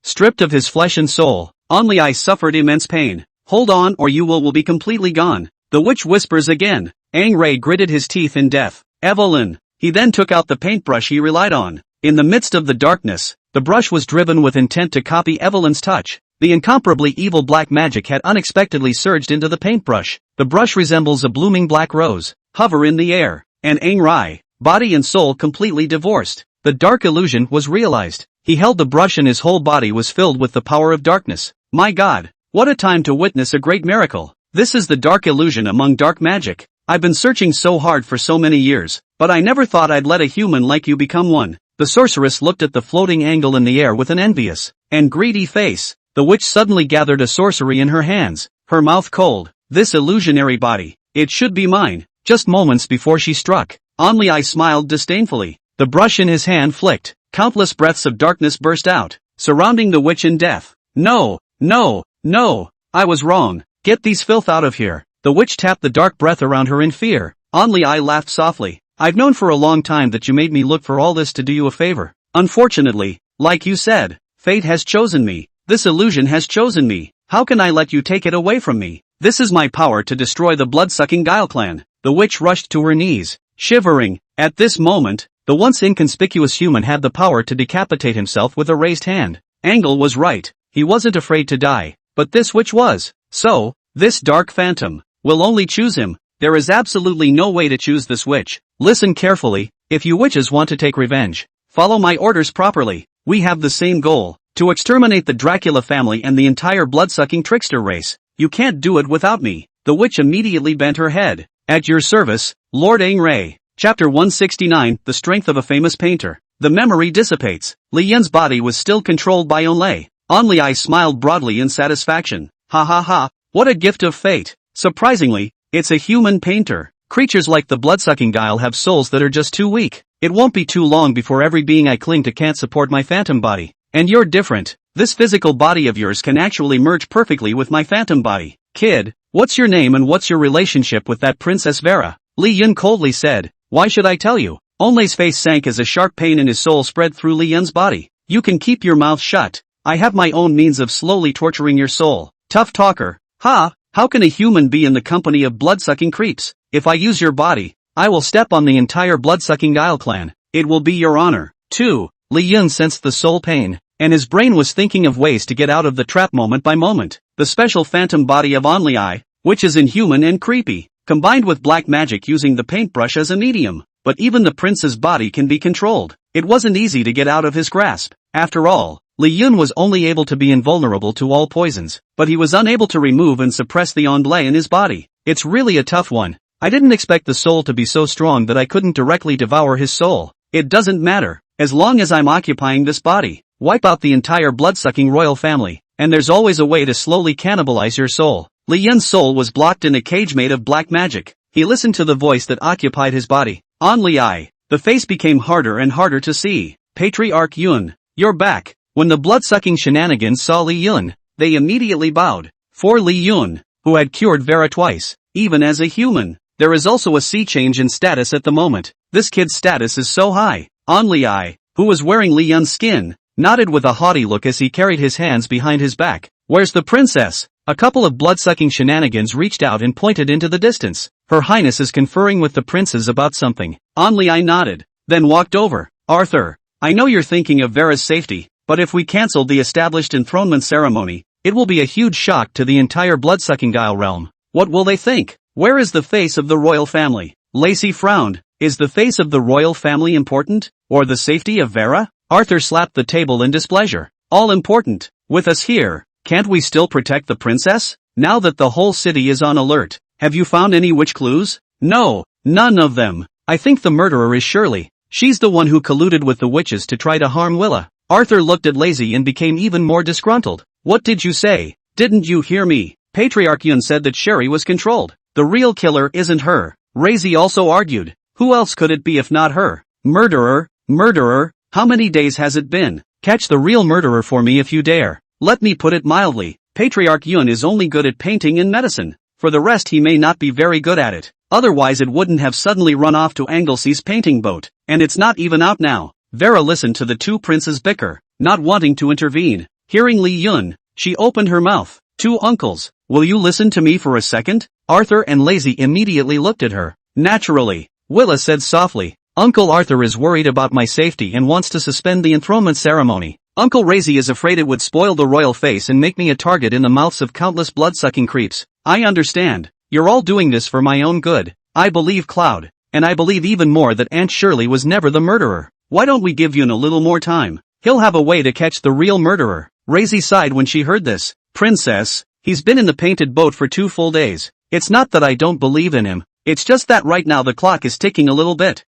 Stripped of his flesh and soul, Onlai suffered immense pain. Hold on or you will be completely gone. The witch whispers again. Aang Rei gritted his teeth in death. Evelyn. He then took out the paintbrush he relied on. In the midst of the darkness, the brush was driven with intent to copy Evelyn's touch. The incomparably evil black magic had unexpectedly surged into the paintbrush. The brush resembles a blooming black rose, hover in the air, and Aang Rei, body and soul completely divorced. The dark illusion was realized. He held the brush and his whole body was filled with the power of darkness. My God, what a time to witness a great miracle. This is the dark illusion among dark magic. I've been searching so hard for so many years, but I never thought I'd let a human like you become one. The sorceress looked at the floating angle in the air with an envious and greedy face. The witch suddenly gathered a sorcery in her hands, her mouth cold. This illusionary body, it should be mine. Just moments before she struck, Onlai smiled disdainfully. The brush in his hand flicked. Countless breaths of darkness burst out, surrounding the witch in death. No, no, no, I was wrong. Get these filth out of here. The witch tapped the dark breath around her in fear. Onlai laughed softly. I've known for a long time that you made me look for all this to do you a favor. Unfortunately, like you said, fate has chosen me. This illusion has chosen me. How can I let you take it away from me? This is my power to destroy the blood-sucking Guile clan. The witch rushed to her knees, shivering. At this moment, the once inconspicuous human had the power to decapitate himself with a raised hand. Angle was right. He wasn't afraid to die. But this witch was. So, this dark phantom will only choose him. There is absolutely no way to choose this witch. Listen carefully, if you witches want to take revenge, follow my orders properly. We have the same goal. To exterminate the Dracula family and the entire blood-sucking trickster race. You can't do it without me. The witch immediately bent her head. At your service, Lord Aang Rei. Chapter 169, The Strength of a Famous Painter. The memory dissipates. Li Yun's body was still controlled by Onlai. Onlai smiled broadly in satisfaction. Ha ha ha, what a gift of fate. Surprisingly, it's a human painter. Creatures like the blood-sucking Guile have souls that are just too weak. It won't be too long before every being I cling to can't support my phantom body. And you're different. This physical body of yours can actually merge perfectly with my phantom body. Kid, what's your name and what's your relationship with that Princess Vera? Li Yun coldly said. Why should I tell you? Onlai's face sank as a sharp pain in his soul spread through Li Yun's body. You can keep your mouth shut. I have my own means of slowly torturing your soul. Tough talker. Ha! How can a human be in the company of blood-sucking creeps? If I use your body, I will step on the entire blood-sucking Guile clan. It will be your honor. 2. Li Yun sensed the soul pain, and his brain was thinking of ways to get out of the trap moment by moment. The special phantom body of Onlai, which is inhuman and creepy, combined with black magic using the paintbrush as a medium. But even the prince's body can be controlled. It wasn't easy to get out of his grasp. After all, Li Yun was only able to be invulnerable to all poisons, but he was unable to remove and suppress the Onlai in his body. It's really a tough one. I didn't expect the soul to be so strong that I couldn't directly devour his soul. It doesn't matter, as long as I'm occupying this body. Wipe out the entire blood-sucking royal family, and there's always a way to slowly cannibalize your soul. Li Yun's soul was blocked in a cage made of black magic. He listened to the voice that occupied his body. Onlai. The face became harder and harder to see. Patriarch Yun, you're back. When the blood-sucking shenanigans saw Li Yun, they immediately bowed. For Li Yun, who had cured Vera twice, even as a human, there is also a sea change in status at the moment. This kid's status is so high. Onlai, who was wearing Li Yun's skin, nodded with a haughty look as he carried his hands behind his back. Where's the princess? A couple of blood-sucking shenanigans reached out and pointed into the distance. Her Highness is conferring with the princes about something. Onlai nodded, then walked over. Arthur, I know you're thinking of Vera's safety, but if we cancel the established enthronement ceremony, it will be a huge shock to the entire blood-sucking Guile realm. What will they think? Where is the face of the royal family? Lacey frowned. Is the face of the royal family important? Or the safety of Vera? Arthur slapped the table in displeasure. All important. With us here, can't we still protect the princess? Now that the whole city is on alert, Have you found any witch clues? No, none of them. I think the murderer is Shirley. She's the one who colluded with the witches to try to harm Willa. Arthur looked at Lazy and became even more disgruntled. What did you say? Didn't you hear me? Patriarch Yun said that Sherry was controlled. The real killer isn't her. Lazy also argued. Who else could it be if not her? Murderer, murderer, how many days has it been? Catch the real murderer for me if you dare. Let me put it mildly. Patriarch Yun is only good at painting and medicine. For the rest he may not be very good at it. Otherwise it wouldn't have suddenly run off to Anglesea's painting boat. And it's not even out now. Vera listened to the two princes bicker, not wanting to intervene. Hearing Li Yun, she opened her mouth. Two uncles, will you listen to me for a second? Arthur and Lazy immediately looked at her. Naturally, Willa said softly. Uncle Arthur is worried about my safety and wants to suspend the enthronement ceremony. Uncle Lazy is afraid it would spoil the royal face and make me a target in the mouths of countless blood-sucking creeps. I understand. You're all doing this for my own good. I believe Cloud, and I believe even more that Aunt Shirley was never the murderer. Why don't we give Yun a little more time? He'll have a way to catch the real murderer. Lazy sighed when she heard this. Princess, he's been in the painted boat for 2 full days. It's not that I don't believe in him. It's just that right now the clock is ticking a little bit.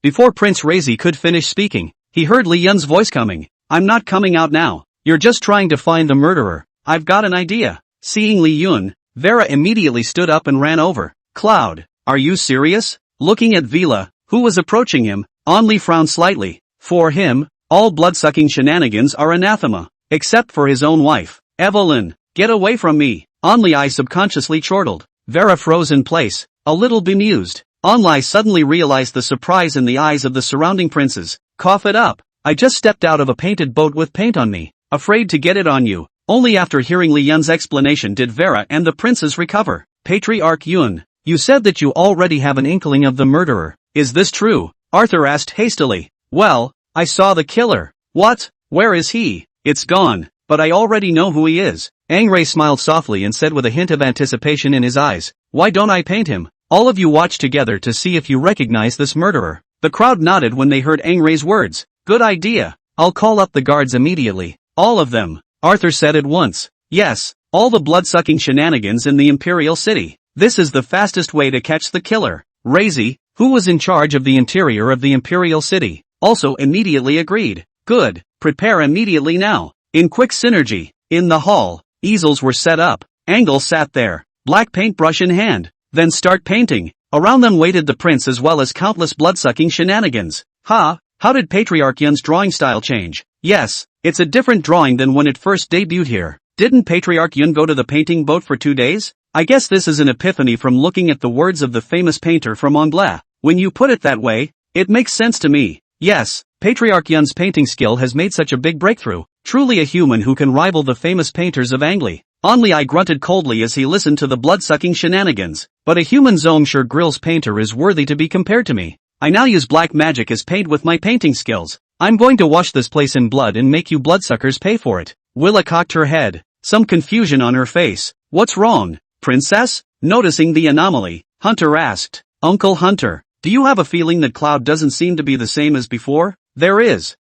Before Prince Lazy could finish speaking, he heard Li Yun's voice coming. I'm not coming out now. You're just trying to find the murderer. I've got an idea. Seeing Li Yun, Vera immediately stood up and ran over. Cloud, are you serious? Looking at Vila, who was approaching him, Only frowned slightly. For him, all blood-sucking shenanigans are anathema, except for his own wife. Evelyn, get away from me. Only I subconsciously chortled. Vera froze in place, a little bemused. Only suddenly realized the surprise in the eyes of the surrounding princes. Cough it up. I just stepped out of a painted boat with paint on me. Afraid to get it on you. Only after hearing Li Yun's explanation did Vera and the princes recover. Patriarch Yun, you said that you already have an inkling of the murderer. Is this true? Arthur asked hastily. Well, I saw the killer. What? Where is he? It's gone, but I already know who he is. Angray smiled softly and said with a hint of anticipation in his eyes, why don't I paint him? All of you watch together to see if you recognize this murderer. The crowd nodded when they heard Angray's words. Good idea. I'll call up the guards immediately. All of them, Arthur said at once. Yes, all the blood-sucking shenanigans in the Imperial City. This is the fastest way to catch the killer. Razy, who was in charge of the interior of the Imperial City, also immediately agreed. Good, prepare immediately now. In quick synergy, in the hall, easels were set up. Angle sat there, black paintbrush in hand. Then start painting. Around them waited the prince as well as countless blood-sucking shenanigans. How did Patriarch Yun's drawing style change? Yes, it's a different drawing than when it first debuted here. Didn't Patriarch Yun go to the painting boat for 2 days? I guess this is an epiphany from looking at the words of the famous painter from Anglais. When you put it that way, it makes sense to me. Yes, Patriarch Yun's painting skill has made such a big breakthrough. Truly a human who can rival the famous painters of Angli. Only I grunted coldly as he listened to the blood-sucking shenanigans. But a human Zone sure Grill's painter is worthy to be compared to me. I now use black magic as paint with my painting skills. I'm going to wash this place in blood and make you bloodsuckers pay for it. Willa cocked her head, some confusion on her face. What's wrong, princess? Noticing the anomaly, Hunter asked. Uncle Hunter, do you have a feeling that Cloud doesn't seem to be the same as before? There is?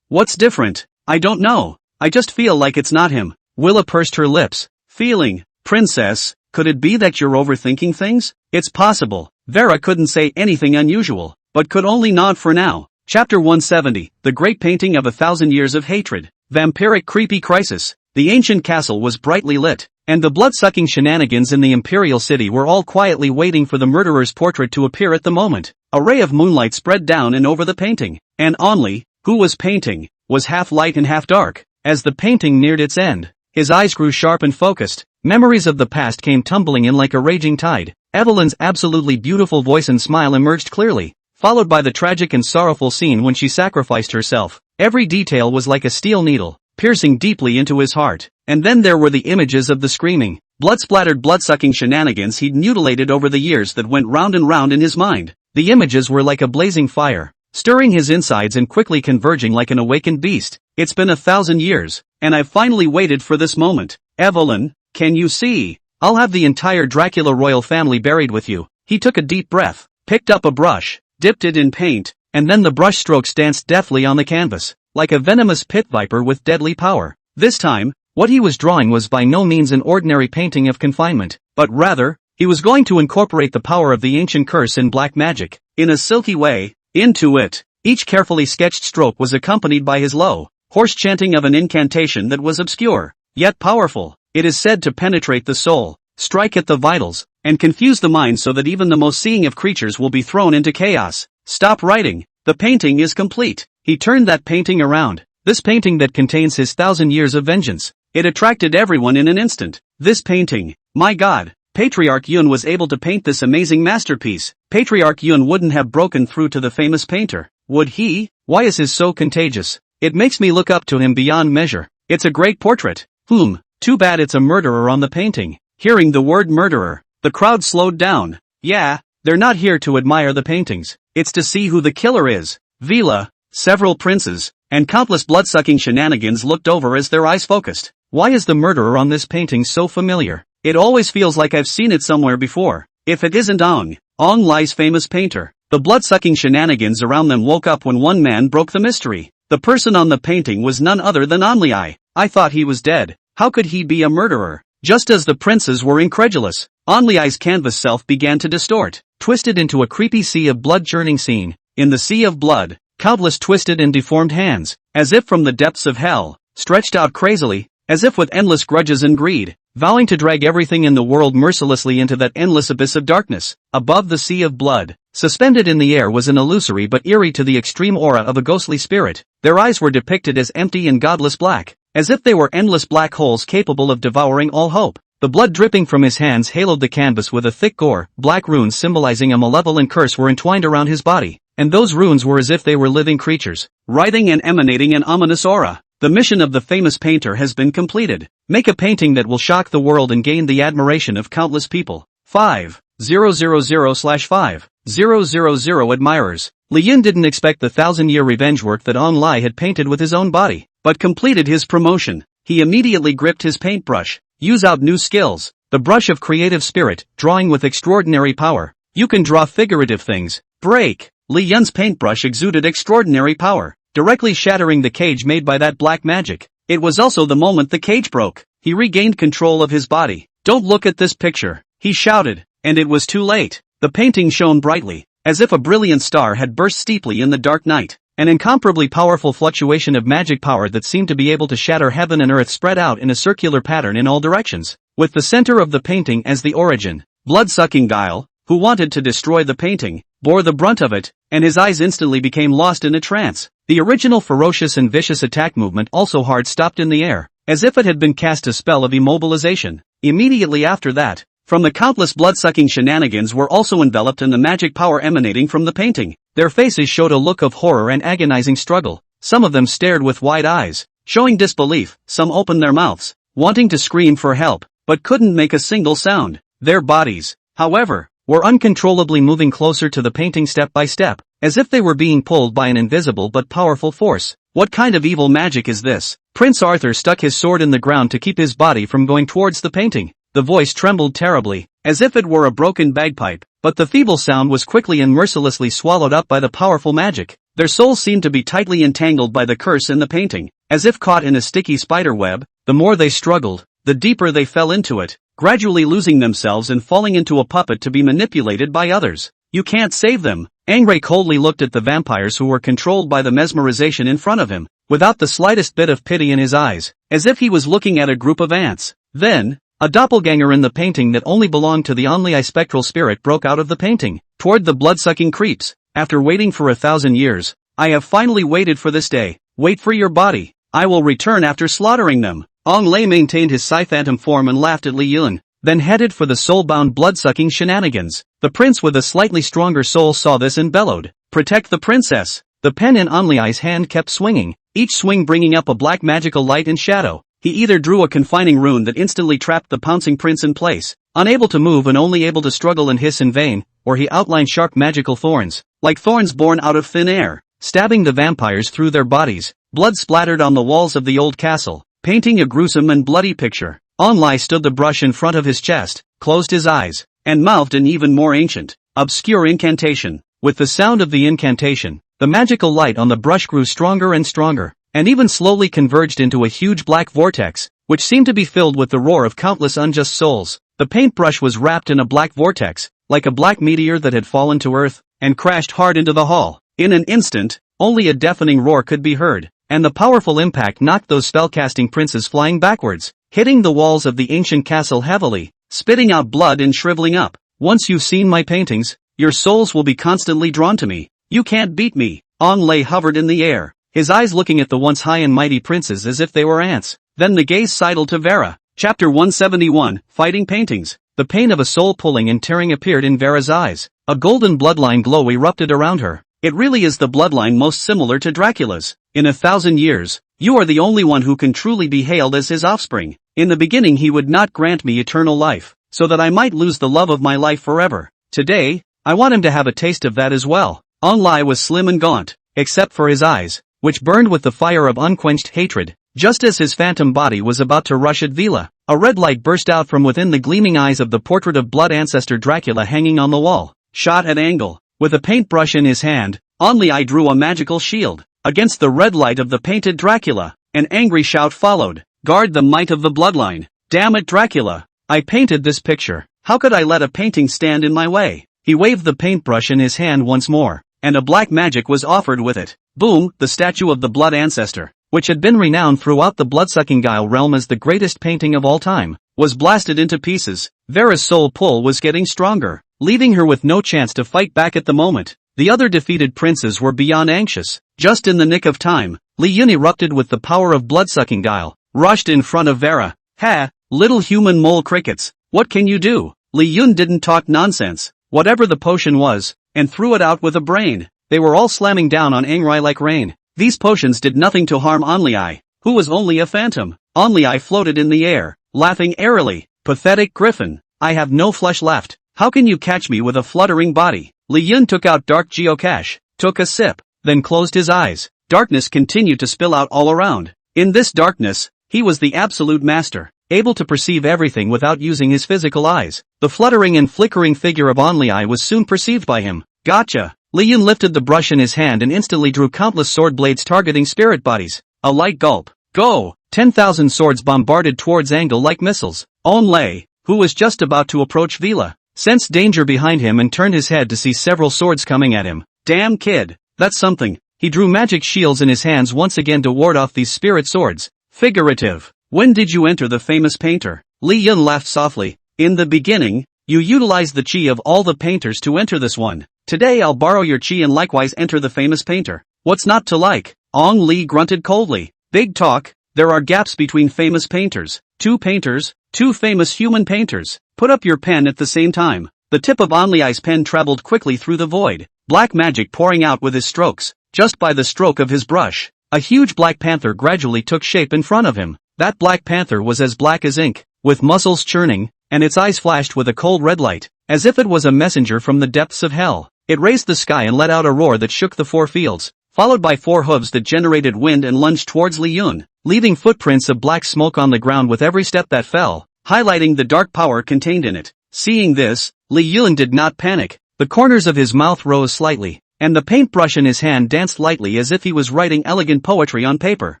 What's different? I don't know. I just feel like it's not him. Willa pursed her lips. Feeling, princess, could it be that you're overthinking things? It's possible. Vera couldn't say anything unusual, but could only nod for now. Chapter 170, The Great Painting of 1,000 Years of Hatred. Vampiric Creepy Crisis. The ancient castle was brightly lit, and the blood-sucking shenanigans in the Imperial City were all quietly waiting for the murderer's portrait to appear at the moment. A ray of moonlight spread down and over the painting, and Only, who was painting, was half light and half dark. As the painting neared its end, his eyes grew sharp and focused. Memories of the past came tumbling in like a raging tide. Evelyn's absolutely beautiful voice and smile emerged clearly, followed by the tragic and sorrowful scene when she sacrificed herself. Every detail was like a steel needle, piercing deeply into his heart. And then there were the images of the screaming, blood-splattered blood-sucking shenanigans he'd mutilated over the years that went round and round in his mind. The images were like a blazing fire, stirring his insides and quickly converging like an awakened beast. It's been 1,000 years, and I've finally waited for this moment. Evelyn, can you see? I'll have the entire Dracula royal family buried with you. He took a deep breath, picked up a brush, dipped it in paint, and then the brush strokes danced deftly on the canvas, like a venomous pit viper with deadly power. This time, what he was drawing was by no means an ordinary painting of confinement, but rather, He was going to incorporate the power of the ancient curse in black magic, in a silky way, into it. Each carefully sketched stroke was accompanied by his low, hoarse chanting of an incantation that was obscure, yet powerful. It is said to penetrate the soul, strike at the vitals, and confuse the mind so that even the most seeing of creatures will be thrown into chaos. Stop writing. The painting is complete. He turned that painting around. This painting that contains his 1,000 years of vengeance. It attracted everyone in an instant. This painting. My God. Patriarch Yun was able to paint this amazing masterpiece. Patriarch Yun wouldn't have broken through to the famous painter, would he? Why is his so contagious? It makes me look up to him beyond measure. It's a great portrait. Too bad it's a murderer on the painting. Hearing the word murderer, the crowd slowed down. Yeah, they're not here to admire the paintings. It's to see who the killer is. Vila, several princes, and countless blood-sucking shenanigans looked over as their eyes focused. Why is the murderer on this painting so familiar? It always feels like I've seen it somewhere before. If it isn't Ong Lai's famous painter. The blood-sucking shenanigans around them woke up when one man broke the mystery. The person on the painting was none other than An Lai. I thought he was dead. How could he be a murderer? Just as the princes were incredulous, An Lai's canvas self began to distort, twisted into a creepy sea of blood churning scene. In the sea of blood, countless twisted and deformed hands, as if from the depths of hell, stretched out crazily, as if with endless grudges and greed, vowing to drag everything in the world mercilessly into that endless abyss of darkness. Above the sea of blood, suspended in the air was an illusory but eerie to the extreme aura of a ghostly spirit. Their eyes were depicted as empty and godless black, as if they were endless black holes capable of devouring all hope. The blood dripping from his hands haloed the canvas with a thick gore. Black runes symbolizing a malevolent curse were entwined around his body, and those runes were as if they were living creatures, writhing and emanating an ominous aura. The mission of the famous painter has been completed. Make a painting that will shock the world and gain the admiration of countless people. 5,000/5,000 admirers. Li Yin didn't expect the 1,000-year revenge work that An Lai had painted with his own body, but completed his promotion. He immediately gripped his paintbrush. Use out new skills. The brush of creative spirit, drawing with extraordinary power. You can draw figurative things. Break. Li Yin's paintbrush exuded extraordinary power, directly shattering the cage made by that black magic. It was also the moment the cage broke. He regained control of his body. Don't look at this picture, he shouted, and it was too late. The painting shone brightly, as if a brilliant star had burst steeply in the dark night. An incomparably powerful fluctuation of magic power that seemed to be able to shatter heaven and earth spread out in a circular pattern in all directions, with the center of the painting as the origin. Blood-sucking Guile, who wanted to destroy the painting, bore the brunt of it, and his eyes instantly became lost in a trance. The original ferocious and vicious attack movement also hard stopped in the air, as if it had been cast a spell of immobilization. Immediately after that, from the countless blood-sucking shenanigans were also enveloped in the magic power emanating from the painting. Their faces showed a look of horror and agonizing struggle. Some of them stared with wide eyes, showing disbelief. Some opened their mouths, wanting to scream for help, but couldn't make a single sound. Their bodies, however, were uncontrollably moving closer to the painting step by step, as if they were being pulled by an invisible but powerful force. What kind of evil magic is this? Prince Arthur stuck his sword in the ground to keep his body from going towards the painting. The voice trembled terribly, as if it were a broken bagpipe, but the feeble sound was quickly and mercilessly swallowed up by the powerful magic. Their souls seemed to be tightly entangled by the curse in the painting, as if caught in a sticky spider web. The more they struggled, the deeper they fell into it, gradually losing themselves and falling into a puppet to be manipulated by others. You can't save them. Angray coldly looked at the vampires who were controlled by the mesmerization in front of him, without the slightest bit of pity in his eyes, as if he was looking at a group of ants. Then, a doppelganger in the painting that only belonged to the An Lai spectral spirit broke out of the painting, toward the blood-sucking creeps. After waiting for 1,000 years, I have finally waited for this day. Wait for your body. I will return after slaughtering them. An Lai maintained his psi-phantom form and laughed at Li Yun, then headed for the soul-bound blood-sucking shenanigans. The prince with a slightly stronger soul saw this and bellowed, "Protect the princess!" The pen in An Lai's hand kept swinging, each swing bringing up a black magical light and shadow. He either drew a confining rune that instantly trapped the pouncing prince in place, unable to move and only able to struggle and hiss in vain, or he outlined sharp magical thorns, like thorns born out of thin air, stabbing the vampires through their bodies. Blood splattered on the walls of the old castle, painting a gruesome and bloody picture. An Lai stood the brush in front of his chest, closed his eyes, and mouthed an even more ancient, obscure incantation. With the sound of the incantation, the magical light on the brush grew stronger and stronger, and even slowly converged into a huge black vortex, which seemed to be filled with the roar of countless unjust souls. The paintbrush was wrapped in a black vortex, like a black meteor that had fallen to earth, and crashed hard into the hall. In an instant, only a deafening roar could be heard, and the powerful impact knocked those spellcasting princes flying backwards, hitting the walls of the ancient castle heavily, spitting out blood and shriveling up. Once you've seen my paintings, your souls will be constantly drawn to me. You can't beat me. Ong Lei hovered in the air, his eyes looking at the once high and mighty princes as if they were ants. Then the gaze sidled to Vera. Chapter 171, Fighting Paintings. The pain of a soul pulling and tearing appeared in Vera's eyes. A golden bloodline glow erupted around her. It really is the bloodline most similar to Dracula's. In 1,000 years, you are the only one who can truly be hailed as his offspring. In the beginning he would not grant me eternal life, so that I might lose the love of my life forever. Today, I want him to have a taste of that as well. Ong Lei was slim and gaunt, except for his eyes, which burned with the fire of unquenched hatred. Just as his phantom body was about to rush at Vila, a red light burst out from within the gleaming eyes of the portrait of blood ancestor Dracula hanging on the wall. Shot at angle, with a paintbrush in his hand, Ong Lei drew a magical shield against the red light of the painted Dracula. An angry shout followed. Guard the might of the bloodline. Damn it, Dracula. I painted this picture. How could I let a painting stand in my way? He waved the paintbrush in his hand once more, and a black magic was offered with it. Boom, the statue of the blood ancestor, which had been renowned throughout the bloodsucking Guile realm as the greatest painting of all time, was blasted into pieces. Vera's soul pull was getting stronger, leaving her with no chance to fight back at the moment. The other defeated princes were beyond anxious. Just in the nick of time, Li Yun erupted with the power of bloodsucking Guile, rushed in front of Vera. Ha, little human mole crickets, what can you do? Li Yun didn't talk nonsense, whatever the potion was, and threw it out with a brain. They were all slamming down on Ong Lei like rain. These potions did nothing to harm Ong Lei, who was only a phantom. Ong Lei floated in the air, laughing airily. Pathetic griffin, I have no flesh left. How can you catch me with a fluttering body? Li Yun took out dark geocache, took a sip, then closed his eyes. Darkness continued to spill out all around. In this darkness, he was the absolute master, able to perceive everything without using his physical eyes. The fluttering and flickering figure of Ong Lei was soon perceived by him. Gotcha! Li Yun lifted the brush in his hand and instantly drew countless sword blades targeting spirit bodies. A light gulp. Go! 10,000 swords bombarded towards Angle like missiles. Ong Lei, who was just about to approach Vila, sensed danger behind him and turned his head to see several swords coming at him. Damn kid, that's something. He drew magic shields in his hands once again to ward off these spirit swords. Figurative. When did you enter the famous painter? Li Yun laughed softly. In the beginning, you utilized the chi of all the painters to enter this one. Today I'll borrow your chi and likewise enter the famous painter. What's not to like? Ong Lei grunted coldly. Big talk, there are gaps between famous painters. Two famous human painters. Put up your pen at the same time. The tip of Ong Lei's pen traveled quickly through the void, black magic pouring out with his strokes. Just by the stroke of his brush, a huge black panther gradually took shape in front of him. That black panther was as black as ink, with muscles churning, and its eyes flashed with a cold red light, as if it was a messenger from the depths of hell. It raised the sky and let out a roar that shook the 4 fields, followed by 4 hooves that generated wind and lunged towards Li Yun, leaving footprints of black smoke on the ground with every step that fell, highlighting the dark power contained in it. Seeing this, Li Yun did not panic. The corners of his mouth rose slightly, and the paintbrush in his hand danced lightly as if he was writing elegant poetry on paper,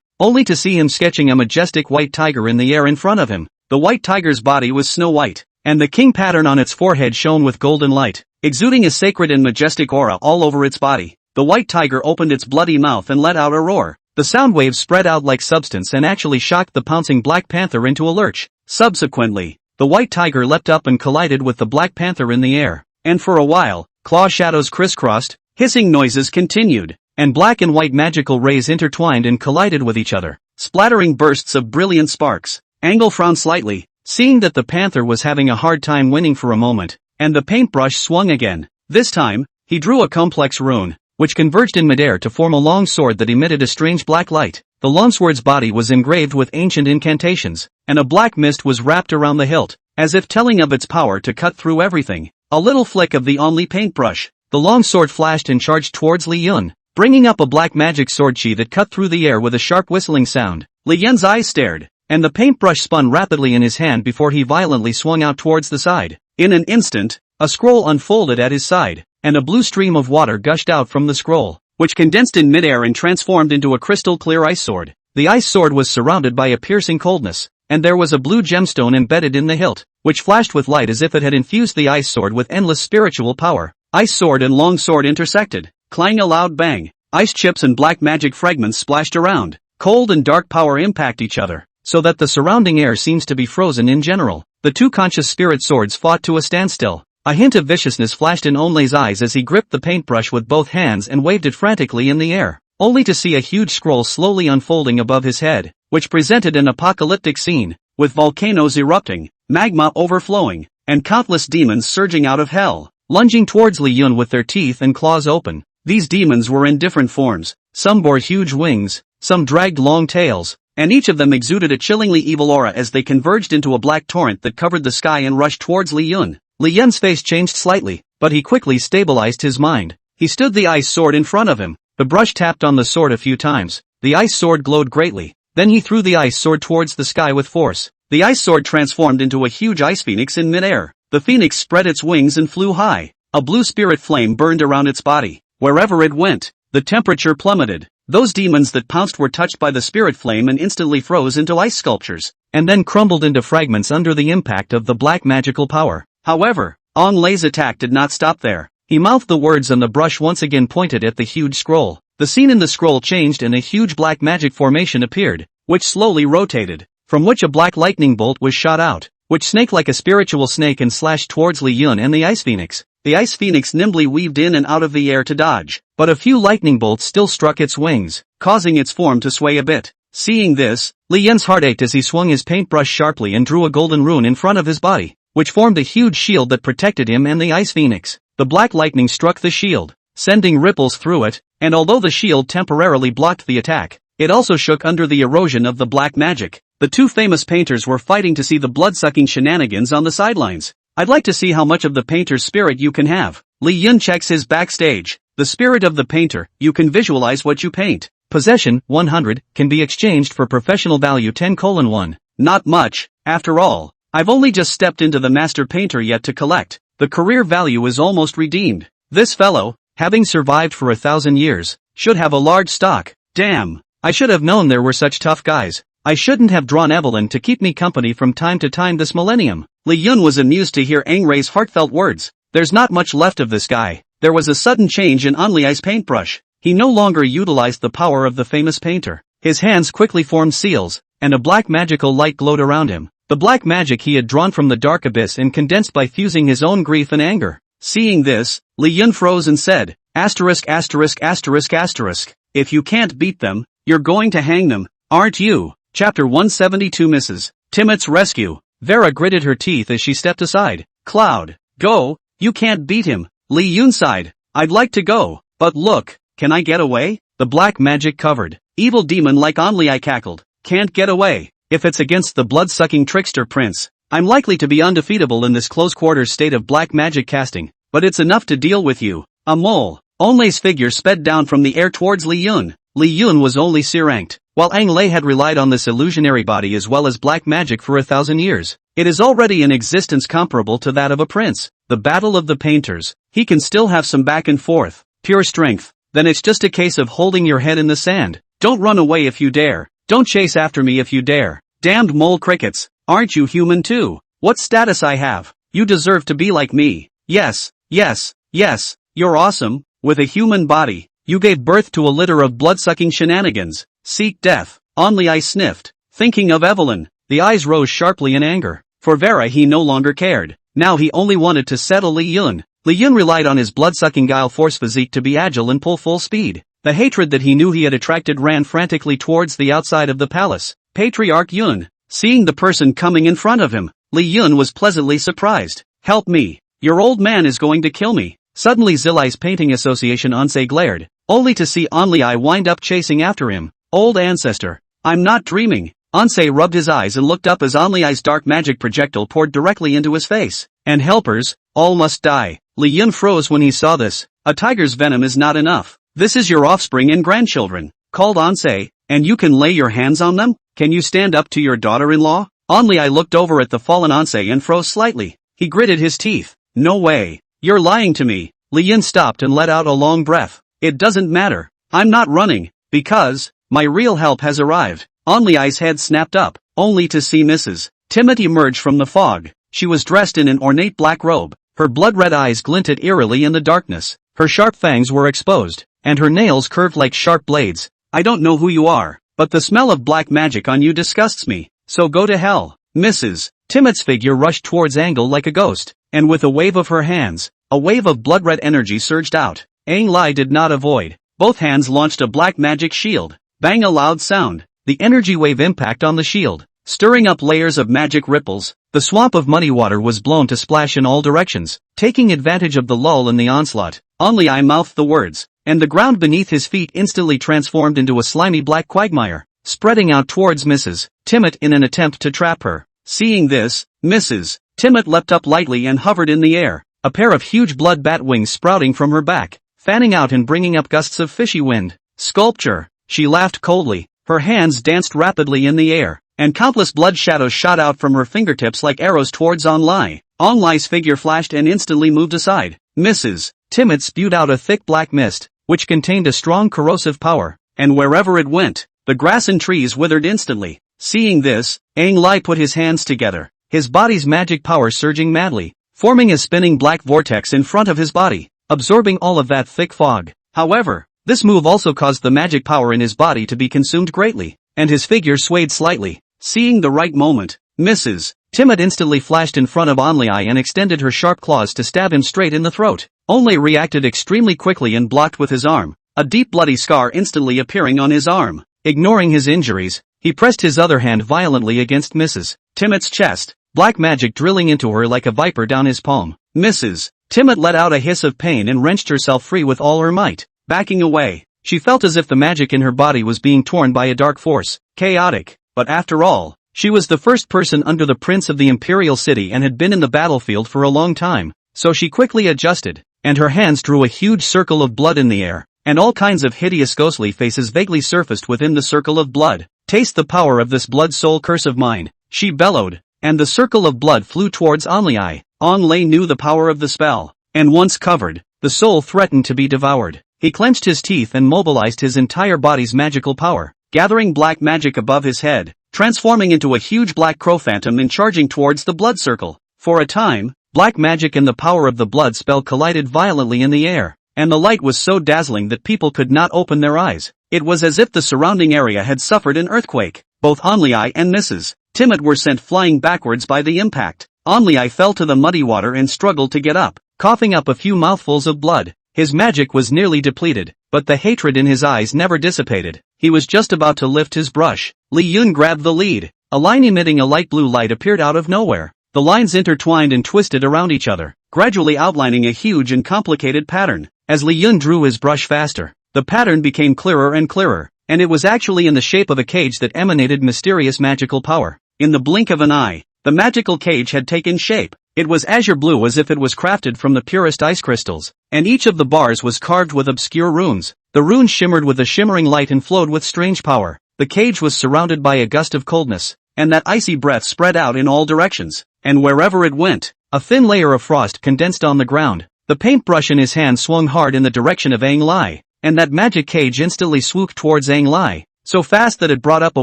only to see him sketching a majestic white tiger in the air in front of him. The white tiger's body was snow white, and the king pattern on its forehead shone with golden light, exuding a sacred and majestic aura all over its body. The white tiger opened its bloody mouth and let out a roar. The sound waves spread out like substance and actually shocked the pouncing black panther into a lurch. Subsequently, the white tiger leapt up and collided with the black panther in the air, and for a while, claw shadows crisscrossed, hissing noises continued, and black and white magical rays intertwined and collided with each other, splattering bursts of brilliant sparks. Angle frowned slightly, seeing that the panther was having a hard time winning for a moment, and the paintbrush swung again. This time, he drew a complex rune, which converged in midair to form a long sword that emitted a strange black light. The longsword's body was engraved with ancient incantations, and a black mist was wrapped around the hilt, as if telling of its power to cut through everything. A little flick of the Ong Lei paintbrush, the long sword flashed and charged towards Li Yun, bringing up a black magic sword chi that cut through the air with a sharp whistling sound. Li Yun's eyes stared, and the paintbrush spun rapidly in his hand before he violently swung out towards the side. In an instant, a scroll unfolded at his side, and a blue stream of water gushed out from the scroll, which condensed in midair and transformed into a crystal-clear ice sword. The ice sword was surrounded by a piercing coldness, and there was a blue gemstone embedded in the hilt. which flashed with light as if it had infused the ice sword with endless spiritual power. Ice sword and long sword intersected. Clang, a loud bang. Ice chips and black magic fragments splashed around. Cold and dark power impact each other, so that the surrounding air seems to be frozen in general. The two conscious spirit swords fought to a standstill. A hint of viciousness flashed in Onlei's eyes as he gripped the paintbrush with both hands and waved it frantically in the air, only to see a huge scroll slowly unfolding above his head, which presented an apocalyptic scene, with volcanoes erupting, magma overflowing, and countless demons surging out of hell, lunging towards Li Yun with their teeth and claws open. These demons were in different forms. Some bore huge wings, some dragged long tails, and each of them exuded a chillingly evil aura as they converged into a black torrent that covered the sky and rushed towards Li Yun. Li Yun's face changed slightly, but he quickly stabilized his mind. He stood the ice sword in front of him. The brush tapped on the sword a few times. The ice sword glowed greatly. Then he threw the ice sword towards the sky with force. The ice sword transformed into a huge ice phoenix in midair. The phoenix spread its wings and flew high. A blue spirit flame burned around its body. Wherever it went, the temperature plummeted. Those demons that pounced were touched by the spirit flame and instantly froze into ice sculptures, and then crumbled into fragments under the impact of the black magical power. However, Onlei's attack did not stop there. He mouthed the words and the brush once again pointed at the huge scroll. The scene in the scroll changed and a huge black magic formation appeared, which slowly rotated, from which a black lightning bolt was shot out, which snaked like a spiritual snake and slashed towards Li Yun and the ice phoenix. The ice phoenix nimbly weaved in and out of the air to dodge, but a few lightning bolts still struck its wings, causing its form to sway a bit. Seeing this, Li Yun's heart ached as he swung his paintbrush sharply and drew a golden rune in front of his body, which formed a huge shield that protected him and the ice phoenix. The black lightning struck the shield, sending ripples through it, and although the shield temporarily blocked the attack, it also shook under the erosion of the black magic. The two famous painters were fighting to see the blood-sucking shenanigans on the sidelines. I'd like to see how much of the painter's spirit you can have. Li Yun checks his backstage. The spirit of the painter, you can visualize what you paint. Possession, 100, can be exchanged for professional value 10:1. Not much, after all. I've only just stepped into the master painter yet to collect. The career value is almost redeemed. This fellow, having survived for 1,000 years, should have a large stock. Damn, I should have known there were such tough guys. I shouldn't have drawn Evelyn to keep me company from time to time this millennium. Li Yun was amused to hear Angrei's heartfelt words. There's not much left of this guy. There was a sudden change in Onlei's paintbrush. He no longer utilized the power of the famous painter. His hands quickly formed seals, and a black magical light glowed around him. The black magic he had drawn from the dark abyss and condensed by fusing his own grief and anger. Seeing this, Li Yun froze and said, *********. If you can't beat them, you're going to hang them, aren't you? Chapter 172 Mrs. Timot's Rescue. Vera gritted her teeth as she stepped aside. Cloud, go, you can't beat him. Li Yun sighed. I'd like to go, but look, can I get away? The black magic covered. Evil demon like Onlei cackled. Can't get away. If it's against the blood-sucking trickster prince, I'm likely to be undefeatable in this close-quarters state of black magic casting, but it's enough to deal with you. A mole. Onlei's figure sped down from the air towards Li Yun. Li Yun was only C-ranked, while Ang Lei had relied on this illusionary body as well as black magic for 1,000 years. It is already an existence comparable to that of a prince. The battle of the painters. He can still have some back and forth. Pure strength. Then it's just a case of holding your head in the sand. Don't run away if you dare. Don't chase after me if you dare. Damned mole crickets. Aren't you human too? What status I have? You deserve to be like me. Yes, yes, yes. You're awesome. With a human body, you gave birth to a litter of blood-sucking shenanigans. Seek death. Onlei sniffed. Thinking of Evelyn. The eyes rose sharply in anger. For Vera he no longer cared. Now he only wanted to settle Li Yun. Li Yun relied on his blood-sucking guile force physique to be agile and pull full speed. The hatred that he knew he had attracted ran frantically towards the outside of the palace. Patriarch Yun. Seeing the person coming in front of him, Li Yun was pleasantly surprised. Help me. Your old man is going to kill me. Suddenly Zilai's painting association Ansei glared, only to see Onlei wind up chasing after him. Old ancestor. I'm not dreaming. Ansei rubbed his eyes and looked up as Onlei's dark magic projectile poured directly into his face. And helpers, all must die. Li Yun froze when he saw this. A tiger's venom is not enough. This is your offspring and grandchildren, called Ansei, and you can lay your hands on them? Can you stand up to your daughter-in-law? Onlei looked over at the fallen Ansei and froze slightly. He gritted his teeth. No way. You're lying to me. Li Yun stopped and let out a long breath. It doesn't matter. I'm not running, because my real help has arrived. Onlei's head snapped up, only to see Mrs. Timot emerge from the fog. She was dressed in an ornate black robe, her blood-red eyes glinted eerily in the darkness, her sharp fangs were exposed, and her nails curved like sharp blades. I don't know who you are, but the smell of black magic on you disgusts me, so go to hell, Mrs. Timot's figure rushed towards Angle like a ghost, and with a wave of her hands, a wave of blood-red energy surged out. Ang Lai did not avoid. Both hands launched a black magic shield. Bang, a loud sound. The energy wave impact on the shield, stirring up layers of magic ripples. The swamp of muddy water was blown to splash in all directions. Taking advantage of the lull in the onslaught, Only I mouthed the words, and the ground beneath his feet instantly transformed into a slimy black quagmire, spreading out towards Mrs. Timot in an attempt to trap her. Seeing this, Mrs. Timot leapt up lightly and hovered in the air, a pair of huge blood bat wings sprouting from her back, fanning out and bringing up gusts of fishy wind. Sculpture, she laughed coldly, her hands danced rapidly in the air, and countless blood shadows shot out from her fingertips like arrows towards Onlai. Onlai's figure flashed and instantly moved aside. Mrs. Timot spewed out a thick black mist, which contained a strong corrosive power, and wherever it went, the grass and trees withered instantly. Seeing this, Ang Lai put his hands together, his body's magic power surging madly, forming a spinning black vortex in front of his body, absorbing all of that thick fog. However, this move also caused the magic power in his body to be consumed greatly, and his figure swayed slightly. Seeing the right moment, Mrs. Timot instantly flashed in front of Onlai and extended her sharp claws to stab him straight in the throat. Onlai reacted extremely quickly and blocked with his arm, a deep bloody scar instantly appearing on his arm. Ignoring his injuries, he pressed his other hand violently against Mrs. Timot's chest, black magic drilling into her like a viper down his palm. Mrs. Timot let out a hiss of pain and wrenched herself free with all her might. Backing away, she felt as if the magic in her body was being torn by a dark force. Chaotic, but after all, she was the first person under the prince of the imperial city and had been in the battlefield for a long time, so she quickly adjusted, and her hands drew a huge circle of blood in the air, and all kinds of hideous ghostly faces vaguely surfaced within the circle of blood. Taste the power of this blood soul curse of mine, she bellowed, and the circle of blood flew towards Onlai. Onlai knew the power of the spell, and once covered, the soul threatened to be devoured. He clenched his teeth and mobilized his entire body's magical power, gathering black magic above his head, transforming into a huge black crow phantom and charging towards the blood circle. For a time, black magic and the power of the blood spell collided violently in the air, and the light was so dazzling that people could not open their eyes. It was as if the surrounding area had suffered an earthquake. Both Onlai and Mrs. Timot were sent flying backwards by the impact. Onlai fell to the muddy water and struggled to get up, coughing up a few mouthfuls of blood. His magic was nearly depleted, but the hatred in his eyes never dissipated. He was just about to lift his brush. Li Yun grabbed the lead. A line emitting a light blue light appeared out of nowhere. The lines intertwined and twisted around each other, gradually outlining a huge and complicated pattern. As Li Yun drew his brush faster, the pattern became clearer and clearer, and it was actually in the shape of a cage that emanated mysterious magical power. In the blink of an eye, the magical cage had taken shape. It was azure blue as if it was crafted from the purest ice crystals, and each of the bars was carved with obscure runes. The runes shimmered with a shimmering light and flowed with strange power. The cage was surrounded by a gust of coldness, and that icy breath spread out in all directions, and wherever it went, a thin layer of frost condensed on the ground. The paintbrush in his hand swung hard in the direction of Ang Lai, and that magic cage instantly swooped towards Ang Lai, so fast that it brought up a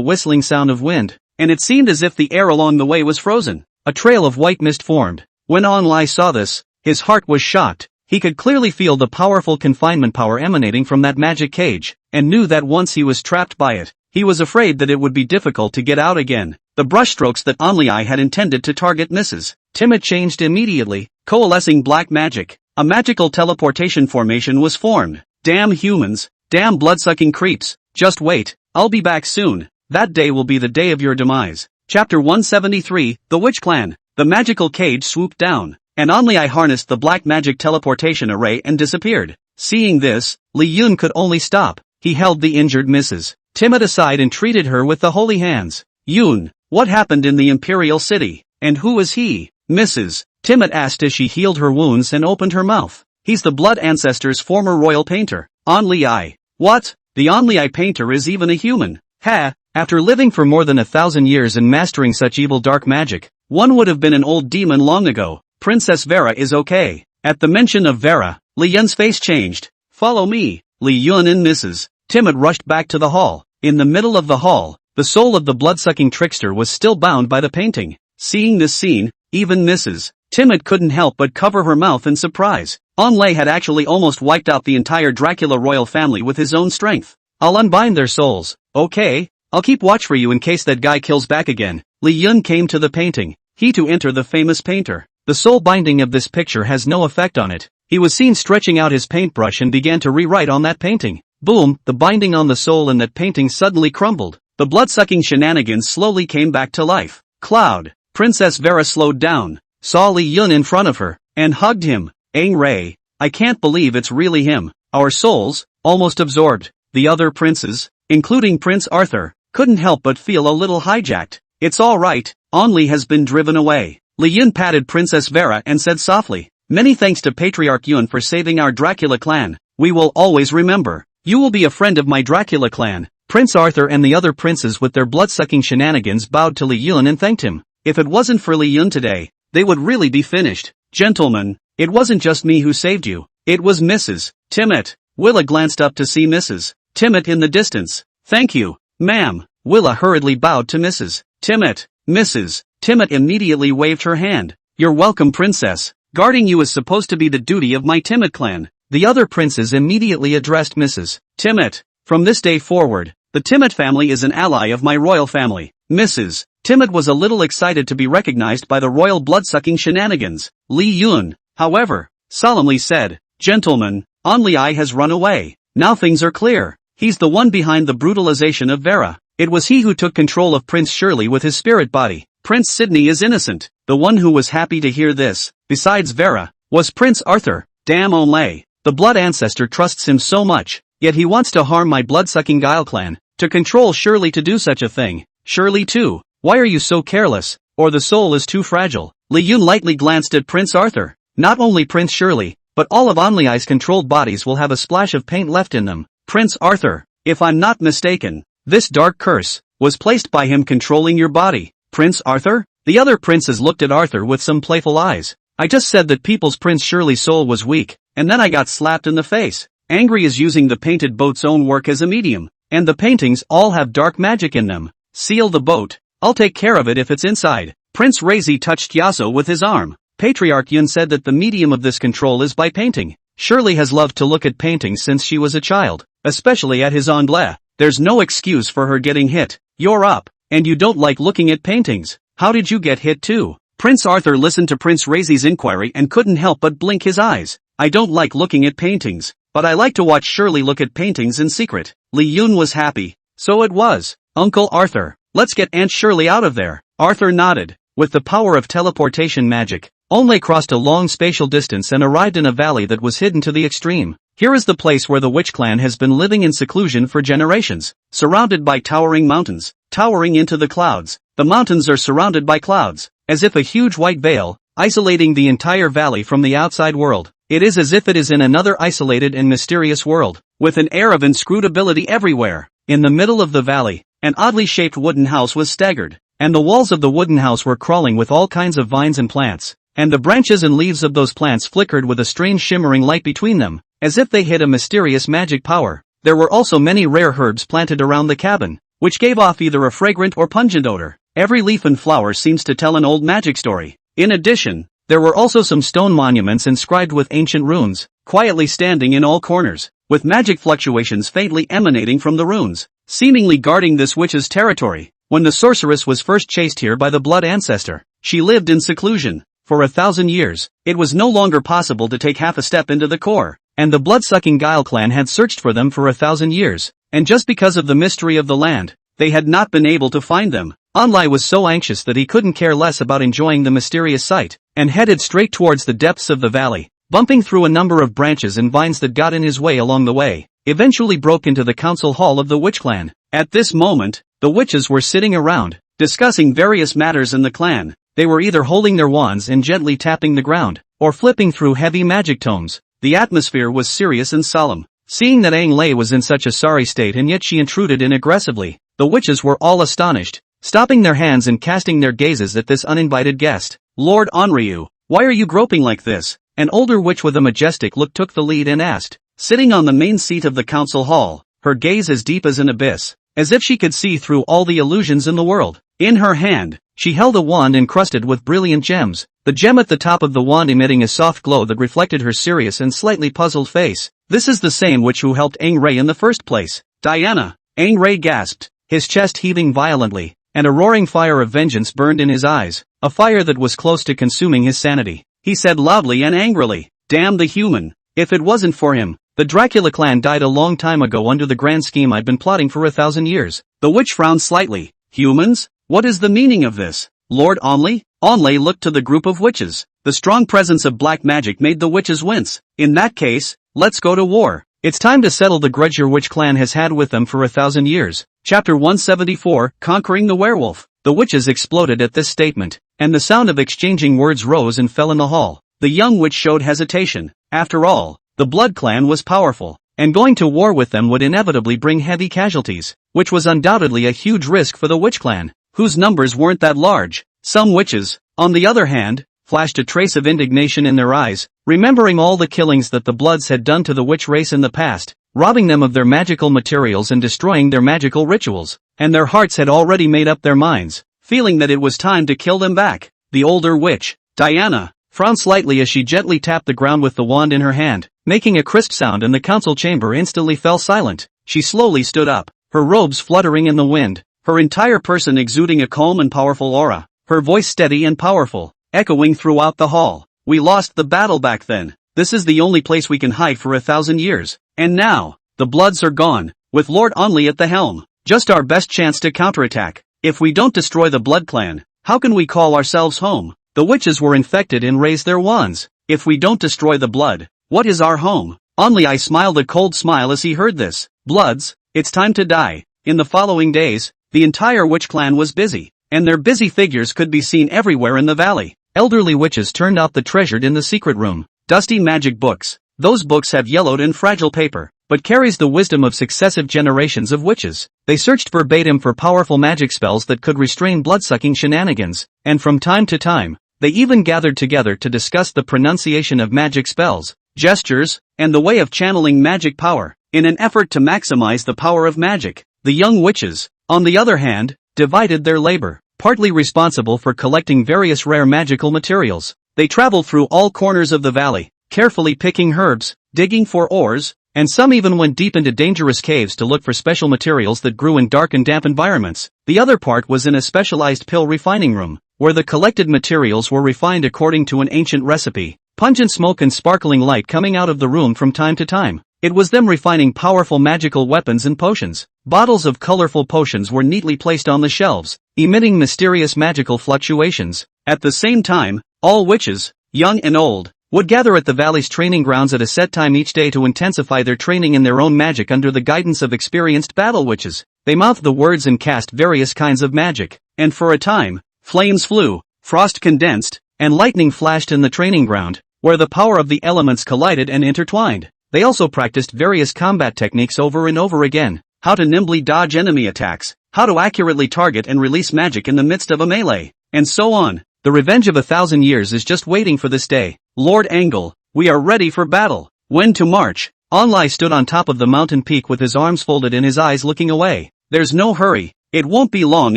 whistling sound of wind, and it seemed as if the air along the way was frozen. A trail of white mist formed. When Ang Lai saw this, his heart was shocked. He could clearly feel the powerful confinement power emanating from that magic cage, and knew that once he was trapped by it, he was afraid that it would be difficult to get out again. The brushstrokes that Onlai had intended to target Mrs. Timot changed immediately, coalescing black magic. A magical teleportation formation was formed. Damn humans, damn blood-sucking creeps, just wait, I'll be back soon. That day will be the day of your demise. Chapter 173, The Witch Clan. The magical cage swooped down, and Onlai harnessed the black magic teleportation array and disappeared. Seeing this, Li Yun could only stop. He held the injured Mrs. Timot aside and treated her with the holy hands. Yun, what happened in the imperial city, and who is he? Mrs. Timot asked as she healed her wounds and opened her mouth. He's the blood ancestor's former royal painter, Onlai. What? The Onlai painter is even a human. Ha! After living for more than 1,000 years and mastering such evil dark magic, one would have been an old demon long ago. Princess Vera is okay. At the mention of Vera, Li Yun's face changed. Follow me. Li Yun and Mrs. Timot rushed back to the hall. In the middle of the hall, the soul of the blood-sucking trickster was still bound by the painting. Seeing this scene, even Mrs. Timid couldn't help but cover her mouth in surprise. Onlay had actually almost wiped out the entire Dracula royal family with his own strength. I'll unbind their souls, okay? I'll keep watch for you in case that guy kills back again. Li Yun came to the painting. He to enter the famous painter. The soul binding of this picture has no effect on it. He was seen stretching out his paintbrush and began to rewrite on that painting. Boom, the binding on the soul in that painting suddenly crumbled. The blood-sucking shenanigans slowly came back to life. Cloud. Princess Vera slowed down, saw Li Yun in front of her, and hugged him. Aang Ray, I can't believe it's really him. Our souls, almost absorbed. The other princes, including Prince Arthur, couldn't help but feel a little hijacked. It's all right, Only has been driven away. Li Yun patted Princess Vera and said softly, many thanks to Patriarch Yun for saving our Dracula clan. We will always remember. You will be a friend of my Dracula clan. Prince Arthur and the other princes with their blood-sucking shenanigans bowed to Li Yun and thanked him. If it wasn't for Li Yun today, they would really be finished. Gentlemen, it wasn't just me who saved you. It was Mrs. Timid. Willa glanced up to see Mrs. Timid in the distance. Thank you, ma'am. Willa hurriedly bowed to Mrs. Timid. Mrs. Timid immediately waved her hand. You're welcome, princess. Guarding you is supposed to be the duty of my Timid clan. The other princes immediately addressed Mrs. Timid. From this day forward, the Timid family is an ally of my royal family. Mrs. Timid was a little excited to be recognized by the royal blood-sucking shenanigans. Li Yun, however, solemnly said, Gentlemen, Only I has run away. Now things are clear. He's the one behind the brutalization of Vera. It was he who took control of Prince Shirley with his spirit body. Prince Sidney is innocent. The one who was happy to hear this, besides Vera, was Prince Arthur. Damn Onlay. The blood ancestor trusts him so much, yet he wants to harm my blood-sucking Guile clan, to control Shirley to do such a thing. Shirley too. Why are you so careless? Or the soul is too fragile. Li Yun lightly glanced at Prince Arthur. Not only Prince Shirley, but all of Onlai's controlled bodies will have a splash of paint left in them. Prince Arthur, if I'm not mistaken, this dark curse was placed by him controlling your body. Prince Arthur? The other princes looked at Arthur with some playful eyes. I just said that people's Prince Shirley's soul was weak, and then I got slapped in the face. Angry is using the painted boat's own work as a medium, and the paintings all have dark magic in them. Seal the boat. I'll take care of it if it's inside. Prince Razi touched Yaso with his arm. Patriarch Yun said that the medium of this control is by painting. Shirley has loved to look at paintings since she was a child, especially at his Anble. There's no excuse for her getting hit. You're up, and you don't like looking at paintings. How did you get hit too? Prince Arthur listened to Prince Razi's inquiry and couldn't help but blink his eyes. I don't like looking at paintings, but I like to watch Shirley look at paintings in secret. Li Yun was happy. So it was. Uncle Arthur, let's get Aunt Shirley out of there. Arthur nodded. With the power of teleportation magic, Onlay crossed a long spatial distance and arrived in a valley that was hidden to the extreme. Here is the place where the witch clan has been living in seclusion for generations, surrounded by towering mountains, towering into the clouds. The mountains are surrounded by clouds, as if a huge white veil, isolating the entire valley from the outside world. It is as if it is in another isolated and mysterious world, with an air of inscrutability everywhere. In the middle of the valley, an oddly shaped wooden house was staggered, and the walls of the wooden house were crawling with all kinds of vines and plants, and the branches and leaves of those plants flickered with a strange shimmering light between them, as if they hid a mysterious magic power. There were also many rare herbs planted around the cabin, which gave off either a fragrant or pungent odor. Every leaf and flower seems to tell an old magic story. In addition, there were also some stone monuments inscribed with ancient runes, quietly standing in all corners, with magic fluctuations faintly emanating from the runes, seemingly guarding this witch's territory. When the sorceress was first chased here by the blood ancestor, she lived in seclusion. For 1,000 years, it was no longer possible to take half a step into the core, and the blood-sucking Guile clan had searched for them for 1,000 years, and just because of the mystery of the land, they had not been able to find them. Onlai was so anxious that he couldn't care less about enjoying the mysterious sight, and headed straight towards the depths of the valley, bumping through a number of branches and vines that got in his way along the way, eventually broke into the council hall of the witch clan. At this moment, the witches were sitting around, discussing various matters in the clan. They were either holding their wands and gently tapping the ground, or flipping through heavy magic tomes. The atmosphere was serious and solemn. Seeing that Aang Lei was in such a sorry state and yet she intruded in aggressively, the witches were all astonished, stopping their hands and casting their gazes at this uninvited guest. Lord Onryu, why are you groping like this? An older witch with a majestic look took the lead and asked. Sitting on the main seat of the council hall, her gaze as deep as an abyss, as if she could see through all the illusions in the world. In her hand, she held a wand encrusted with brilliant gems, the gem at the top of the wand emitting a soft glow that reflected her serious and slightly puzzled face. This is the same witch who helped Aang Rei in the first place. Diana! Aang Rei gasped, his chest heaving violently, and a roaring fire of vengeance burned in his eyes, a fire that was close to consuming his sanity. He said loudly and angrily, "Damn the human! If it wasn't for him, the Dracula clan died a long time ago under the grand scheme I've been plotting for 1,000 years." The witch frowned slightly. Humans? What is the meaning of this? Lord Onley? Onley looked to the group of witches. The strong presence of black magic made the witches wince. In that case, let's go to war. It's time to settle the grudge your witch clan has had with them for 1,000 years. Chapter 174, Conquering the Werewolf. The witches exploded at this statement, and the sound of exchanging words rose and fell in the hall. The young witch showed hesitation. After all, the Blood Clan was powerful, and going to war with them would inevitably bring heavy casualties, which was undoubtedly a huge risk for the witch clan, whose numbers weren't that large. Some witches, on the other hand, flashed a trace of indignation in their eyes, remembering all the killings that the Bloods had done to the witch race in the past, robbing them of their magical materials and destroying their magical rituals, and their hearts had already made up their minds, feeling that it was time to kill them back. The older witch, Diana, frowned slightly as she gently tapped the ground with the wand in her hand, making a crisp sound, and the council chamber instantly fell silent. She slowly stood up, her robes fluttering in the wind, her entire person exuding a calm and powerful aura, her voice steady and powerful, echoing throughout the hall. "We lost the battle back then. This is the only place we can hide for 1,000 years. And now, the Bloods are gone, with Lord Onley at the helm. Just our best chance to counterattack. If we don't destroy the Blood Clan, how can we call ourselves home?" The witches were infected and raised their wands. "If we don't destroy the Blood, what is our home?" Onley smiled a cold smile as he heard this. "Bloods, it's time to die." In the following days, the entire witch clan was busy, and their busy figures could be seen everywhere in the valley. Elderly witches turned out the treasured in the secret room, dusty magic books. Those books have yellowed and fragile paper, but carries the wisdom of successive generations of witches. They searched verbatim for powerful magic spells that could restrain blood-sucking shenanigans, and from time to time, they even gathered together to discuss the pronunciation of magic spells, gestures, and the way of channeling magic power, in an effort to maximize the power of magic. The young witches, on the other hand, divided their labor, partly responsible for collecting various rare magical materials. They traveled through all corners of the valley, carefully picking herbs, digging for ores, and some even went deep into dangerous caves to look for special materials that grew in dark and damp environments. The other part was in a specialized pill refining room, where the collected materials were refined according to an ancient recipe, pungent smoke and sparkling light coming out of the room from time to time. It was them refining powerful magical weapons and potions. Bottles of colorful potions were neatly placed on the shelves, emitting mysterious magical fluctuations. At the same time, all witches, young and old, would gather at the valley's training grounds at a set time each day to intensify their training in their own magic under the guidance of experienced battle witches. They mouthed the words and cast various kinds of magic, and for a time, flames flew, frost condensed, and lightning flashed in the training ground, where the power of the elements collided and intertwined. They also practiced various combat techniques over and over again, how to nimbly dodge enemy attacks, how to accurately target and release magic in the midst of a melee, and so on. The revenge of 1,000 years is just waiting for this day. Lord Angle, we are ready for battle. When to march? Onlai stood on top of the mountain peak with his arms folded and his eyes looking away. There's no hurry. It won't be long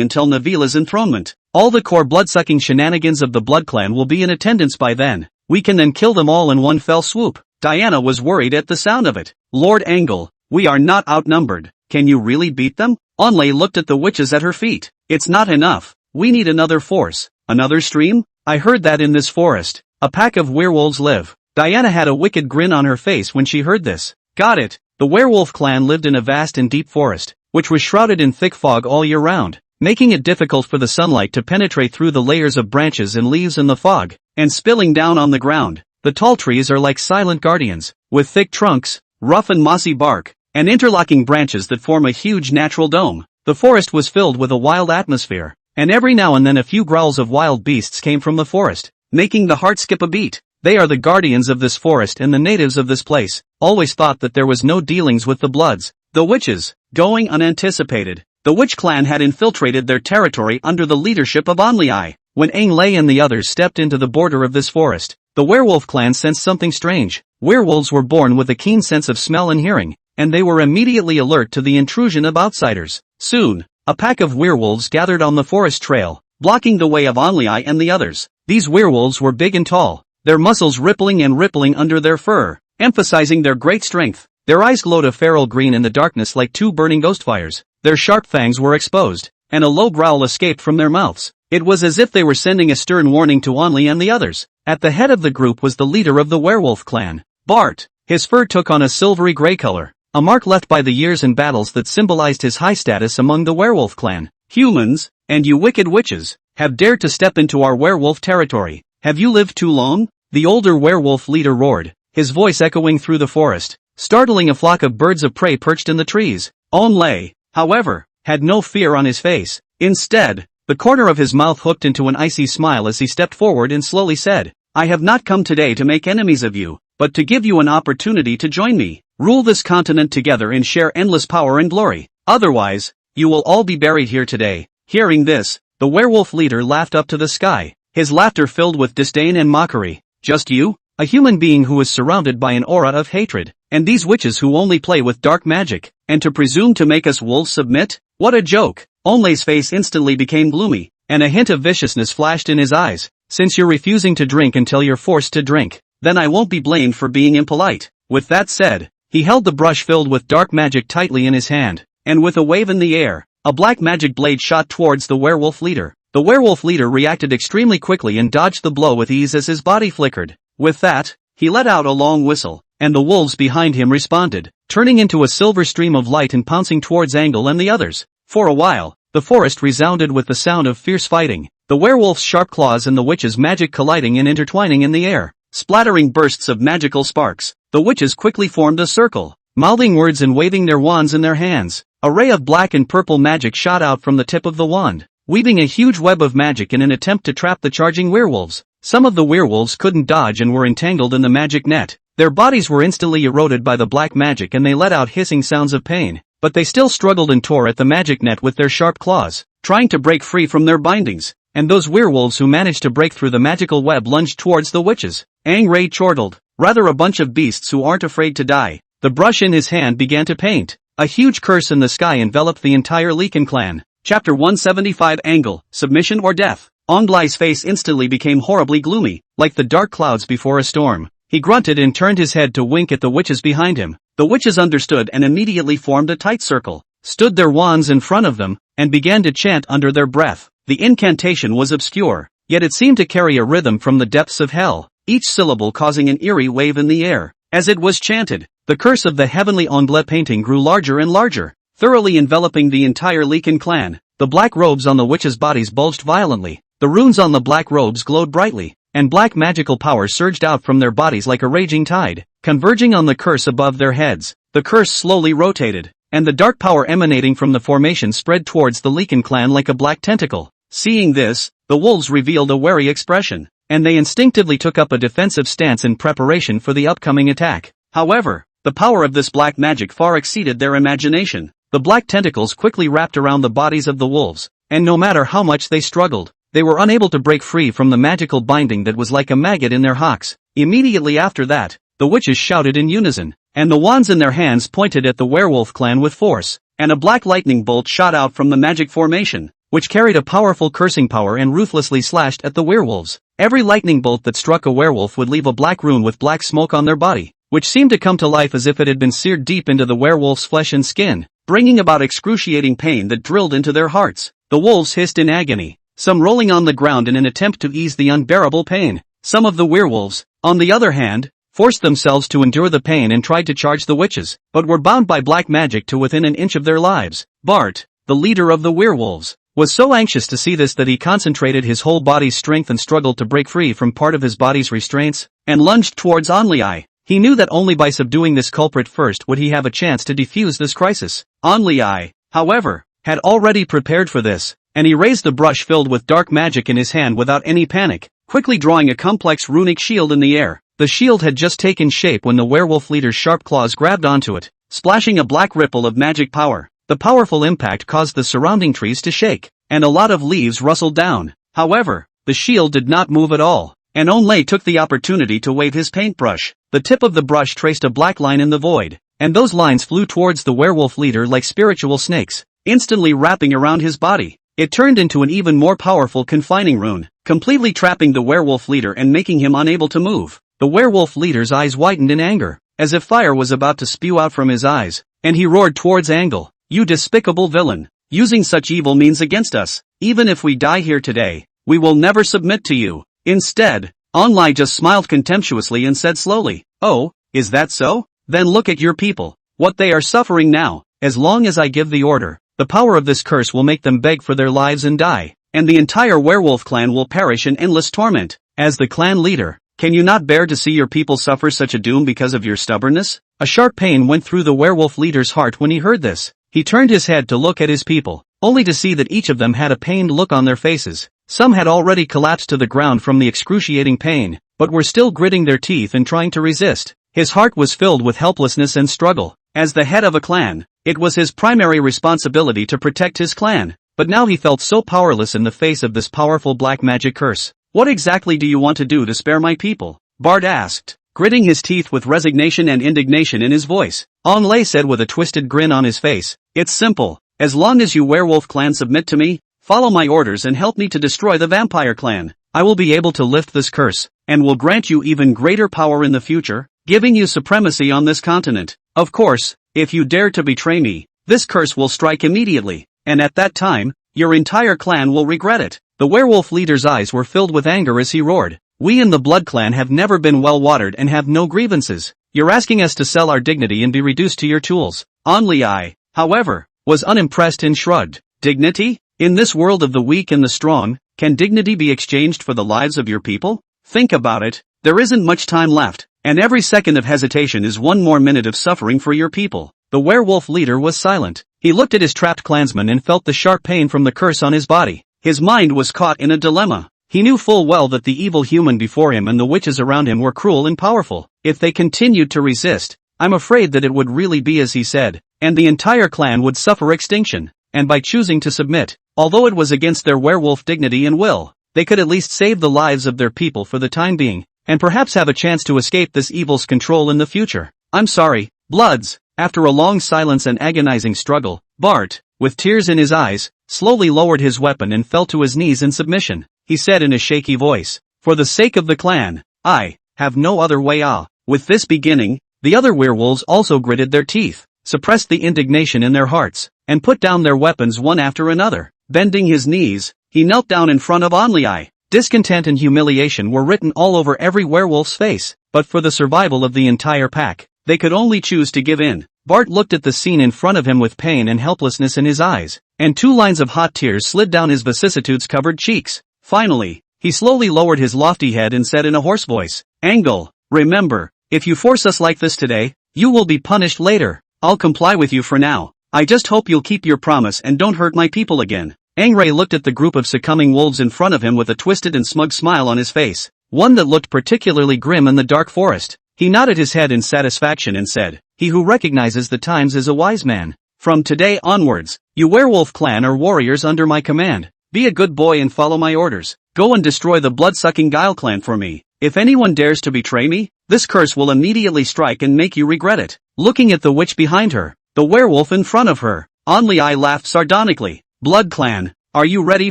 until Navila's enthronement. All the core blood-sucking shenanigans of the Blood Clan will be in attendance by then. We can then kill them all in one fell swoop. Diana was worried at the sound of it. Lord Angle, we are not outnumbered. Can you really beat them? Onlay looked at the witches at her feet. It's not enough. We need another force. Another stream? I heard that in this forest, a pack of werewolves live. Diana had a wicked grin on her face when she heard this. Got it. The werewolf clan lived in a vast and deep forest, which was shrouded in thick fog all year round, making it difficult for the sunlight to penetrate through the layers of branches and leaves in the fog, and spilling down on the ground. The tall trees are like silent guardians, with thick trunks, rough and mossy bark, and interlocking branches that form a huge natural dome. The forest was filled with a wild atmosphere, and every now and then a few growls of wild beasts came from the forest, making the heart skip a beat. They are the guardians of this forest, and the natives of this place always thought that there was no dealings with the Bloods. The witches, going unanticipated. The witch clan had infiltrated their territory under the leadership of Onlai. When Aang Lei and the others stepped into the border of this forest, the werewolf clan sensed something strange. Werewolves were born with a keen sense of smell and hearing, and they were immediately alert to the intrusion of outsiders. Soon, a pack of werewolves gathered on the forest trail, blocking the way of Onlai and the others. These werewolves were big and tall, their muscles rippling and rippling under their fur, emphasizing their great strength. Their eyes glowed a feral green in the darkness like two burning ghost fires. Their sharp fangs were exposed, and a low growl escaped from their mouths. It was as if they were sending a stern warning to Onlai and the others. At the head of the group was the leader of the werewolf clan, Bart. His fur took on a silvery gray color, a mark left by the years and battles that symbolized his high status among the werewolf clan. Humans, and you wicked witches, have dared to step into our werewolf territory. Have you lived too long? The older werewolf leader roared, his voice echoing through the forest, startling a flock of birds of prey perched in the trees. Onlai, however, had no fear on his face. Instead, the corner of his mouth hooked into an icy smile as he stepped forward and slowly said, I have not come today to make enemies of you, but to give you an opportunity to join me, rule this continent together and share endless power and glory. Otherwise, you will all be buried here today. Hearing this, the werewolf leader laughed up to the sky, his laughter filled with disdain and mockery. Just you? A human being who is surrounded by an aura of hatred, and these witches who only play with dark magic, and to presume to make us wolves submit? What a joke! Onlai's face instantly became gloomy, and a hint of viciousness flashed in his eyes. Since you're refusing to drink until you're forced to drink, then I won't be blamed for being impolite. With that said, he held the brush filled with dark magic tightly in his hand, and with a wave in the air, a black magic blade shot towards the werewolf leader. The werewolf leader reacted extremely quickly and dodged the blow with ease as his body flickered. With that, he let out a long whistle, and the wolves behind him responded, turning into a silver stream of light and pouncing towards Angle and the others. For a while, the forest resounded with the sound of fierce fighting, the werewolf's sharp claws and the witch's magic colliding and intertwining in the air, splattering bursts of magical sparks. The witches quickly formed a circle, mouthing words and waving their wands in their hands. A ray of black and purple magic shot out from the tip of the wand, weaving a huge web of magic in an attempt to trap the charging werewolves. Some of the werewolves couldn't dodge and were entangled in the magic net. Their bodies were instantly eroded by the black magic and they let out hissing sounds of pain, but they still struggled and tore at the magic net with their sharp claws, trying to break free from their bindings. And those werewolves who managed to break through the magical web lunged towards the witches. Ang Ray chortled, rather a bunch of beasts who aren't afraid to die. The brush in his hand began to paint. A huge curse in the sky enveloped the entire Leekan clan. Chapter 175 Angle, Submission or Death. Onglai's face instantly became horribly gloomy, like the dark clouds before a storm. He grunted and turned his head to wink at the witches behind him. The witches understood and immediately formed a tight circle, stood their wands in front of them, and began to chant under their breath. The incantation was obscure, yet it seemed to carry a rhythm from the depths of hell, each syllable causing an eerie wave in the air. As it was chanted, the curse of the heavenly Ongle painting grew larger and larger, thoroughly enveloping the entire Leekan clan. The black robes on the witches' bodies bulged violently, the runes on the black robes glowed brightly, and black magical power surged out from their bodies like a raging tide, converging on the curse above their heads. The curse slowly rotated, and the dark power emanating from the formation spread towards the Leekan clan like a black tentacle. Seeing this, the wolves revealed a wary expression, and they instinctively took up a defensive stance in preparation for the upcoming attack. However, the power of this black magic far exceeded their imagination. The black tentacles quickly wrapped around the bodies of the wolves, and no matter how much they struggled, they were unable to break free from the magical binding that was like a maggot in their hocks. Immediately after that, the witches shouted in unison, and the wands in their hands pointed at the werewolf clan with force, and a black lightning bolt shot out from the magic formation, which carried a powerful cursing power and ruthlessly slashed at the werewolves. Every lightning bolt that struck a werewolf would leave a black rune with black smoke on their body, which seemed to come to life as if it had been seared deep into the werewolf's flesh and skin, bringing about excruciating pain that drilled into their hearts. The wolves hissed in agony, some rolling on the ground in an attempt to ease the unbearable pain. Some of the werewolves, on the other hand, forced themselves to endure the pain and tried to charge the witches, but were bound by black magic to within an inch of their lives. Bart, the leader of the werewolves, was so anxious to see this that he concentrated his whole body's strength and struggled to break free from part of his body's restraints, and lunged towards Onlai. He knew that only by subduing this culprit first would he have a chance to defuse this crisis. Onlai, however, had already prepared for this, and he raised the brush filled with dark magic in his hand without any panic, quickly drawing a complex runic shield in the air. The shield had just taken shape when the werewolf leader's sharp claws grabbed onto it, splashing a black ripple of magic power. The powerful impact caused the surrounding trees to shake, and a lot of leaves rustled down. However, the shield did not move at all, and Onlai took the opportunity to wave his paintbrush. The tip of the brush traced a black line in the void, and those lines flew towards the werewolf leader like spiritual snakes, instantly wrapping around his body. It turned into an even more powerful confining rune, completely trapping the werewolf leader and making him unable to move. The werewolf leader's eyes widened in anger, as if fire was about to spew out from his eyes, and he roared towards Angle, "You despicable villain! Using such evil means against us, even if we die here today, we will never submit to you." Instead, Onlai just smiled contemptuously and said slowly, "Oh, is that so? Then look at your people, what they are suffering now. As long as I give the order, the power of this curse will make them beg for their lives and die, and the entire werewolf clan will perish in endless torment. As the clan leader, can you not bear to see your people suffer such a doom because of your stubbornness?" A sharp pain went through the werewolf leader's heart when he heard this. He turned his head to look at his people, only to see that each of them had a pained look on their faces. Some had already collapsed to the ground from the excruciating pain, but were still gritting their teeth and trying to resist. His heart was filled with helplessness and struggle. As the head of a clan, it was his primary responsibility to protect his clan, but now he felt so powerless in the face of this powerful black magic curse. "What exactly do you want to do to spare my people?" Bart asked, gritting his teeth with resignation and indignation in his voice. Onlai said with a twisted grin on his face, "It's simple. As long as you werewolf clan submit to me, follow my orders and help me to destroy the vampire clan, I will be able to lift this curse, and will grant you even greater power in the future, giving you supremacy on this continent. Of course, if you dare to betray me, this curse will strike immediately, and at that time, your entire clan will regret it." The werewolf leader's eyes were filled with anger as he roared, "We in the Blood Clan have never been well watered and have no grievances. You're asking us to sell our dignity and be reduced to your tools." Onlai, however, was unimpressed and shrugged. "Dignity? In this world of the weak and the strong, can dignity be exchanged for the lives of your people? Think about it. There isn't much time left, and every second of hesitation is one more minute of suffering for your people." The werewolf leader was silent. He looked at his trapped clansmen and felt the sharp pain from the curse on his body. His mind was caught in a dilemma. He knew full well that the evil human before him and the witches around him were cruel and powerful. If they continued to resist, I'm afraid that it would really be as he said, and the entire clan would suffer extinction. And by choosing to submit, although it was against their werewolf dignity and will, they could at least save the lives of their people for the time being, and perhaps have a chance to escape this evil's control in the future. "I'm sorry, Bloods." After a long silence and agonizing struggle, Bart, with tears in his eyes, slowly lowered his weapon and fell to his knees in submission. He said in a shaky voice, "For the sake of the clan, I have no other way." With this beginning, the other werewolves also gritted their teeth, suppressed the indignation in their hearts, and put down their weapons one after another. Bending his knees, he knelt down in front of Onlai. Discontent and humiliation were written all over every werewolf's face, but for the survival of the entire pack, they could only choose to give in. Bart looked at the scene in front of him with pain and helplessness in his eyes, and 2 lines of hot tears slid down his vicissitudes-covered cheeks. Finally, he slowly lowered his lofty head and said in a hoarse voice, "Angle, remember, if you force us like this today, you will be punished later. I'll comply with you for now. I just hope you'll keep your promise and don't hurt my people again." Angray looked at the group of succumbing wolves in front of him with a twisted and smug smile on his face, one that looked particularly grim in the dark forest. He nodded his head in satisfaction and said, "He who recognizes the times is a wise man. From today onwards, you werewolf clan are warriors under my command. Be a good boy and follow my orders. Go and destroy the blood-sucking Guile clan for me. If anyone dares to betray me, this curse will immediately strike and make you regret it." Looking at the witch behind her, the werewolf in front of her, Onlai laughed sardonically. "Blood Clan, are you ready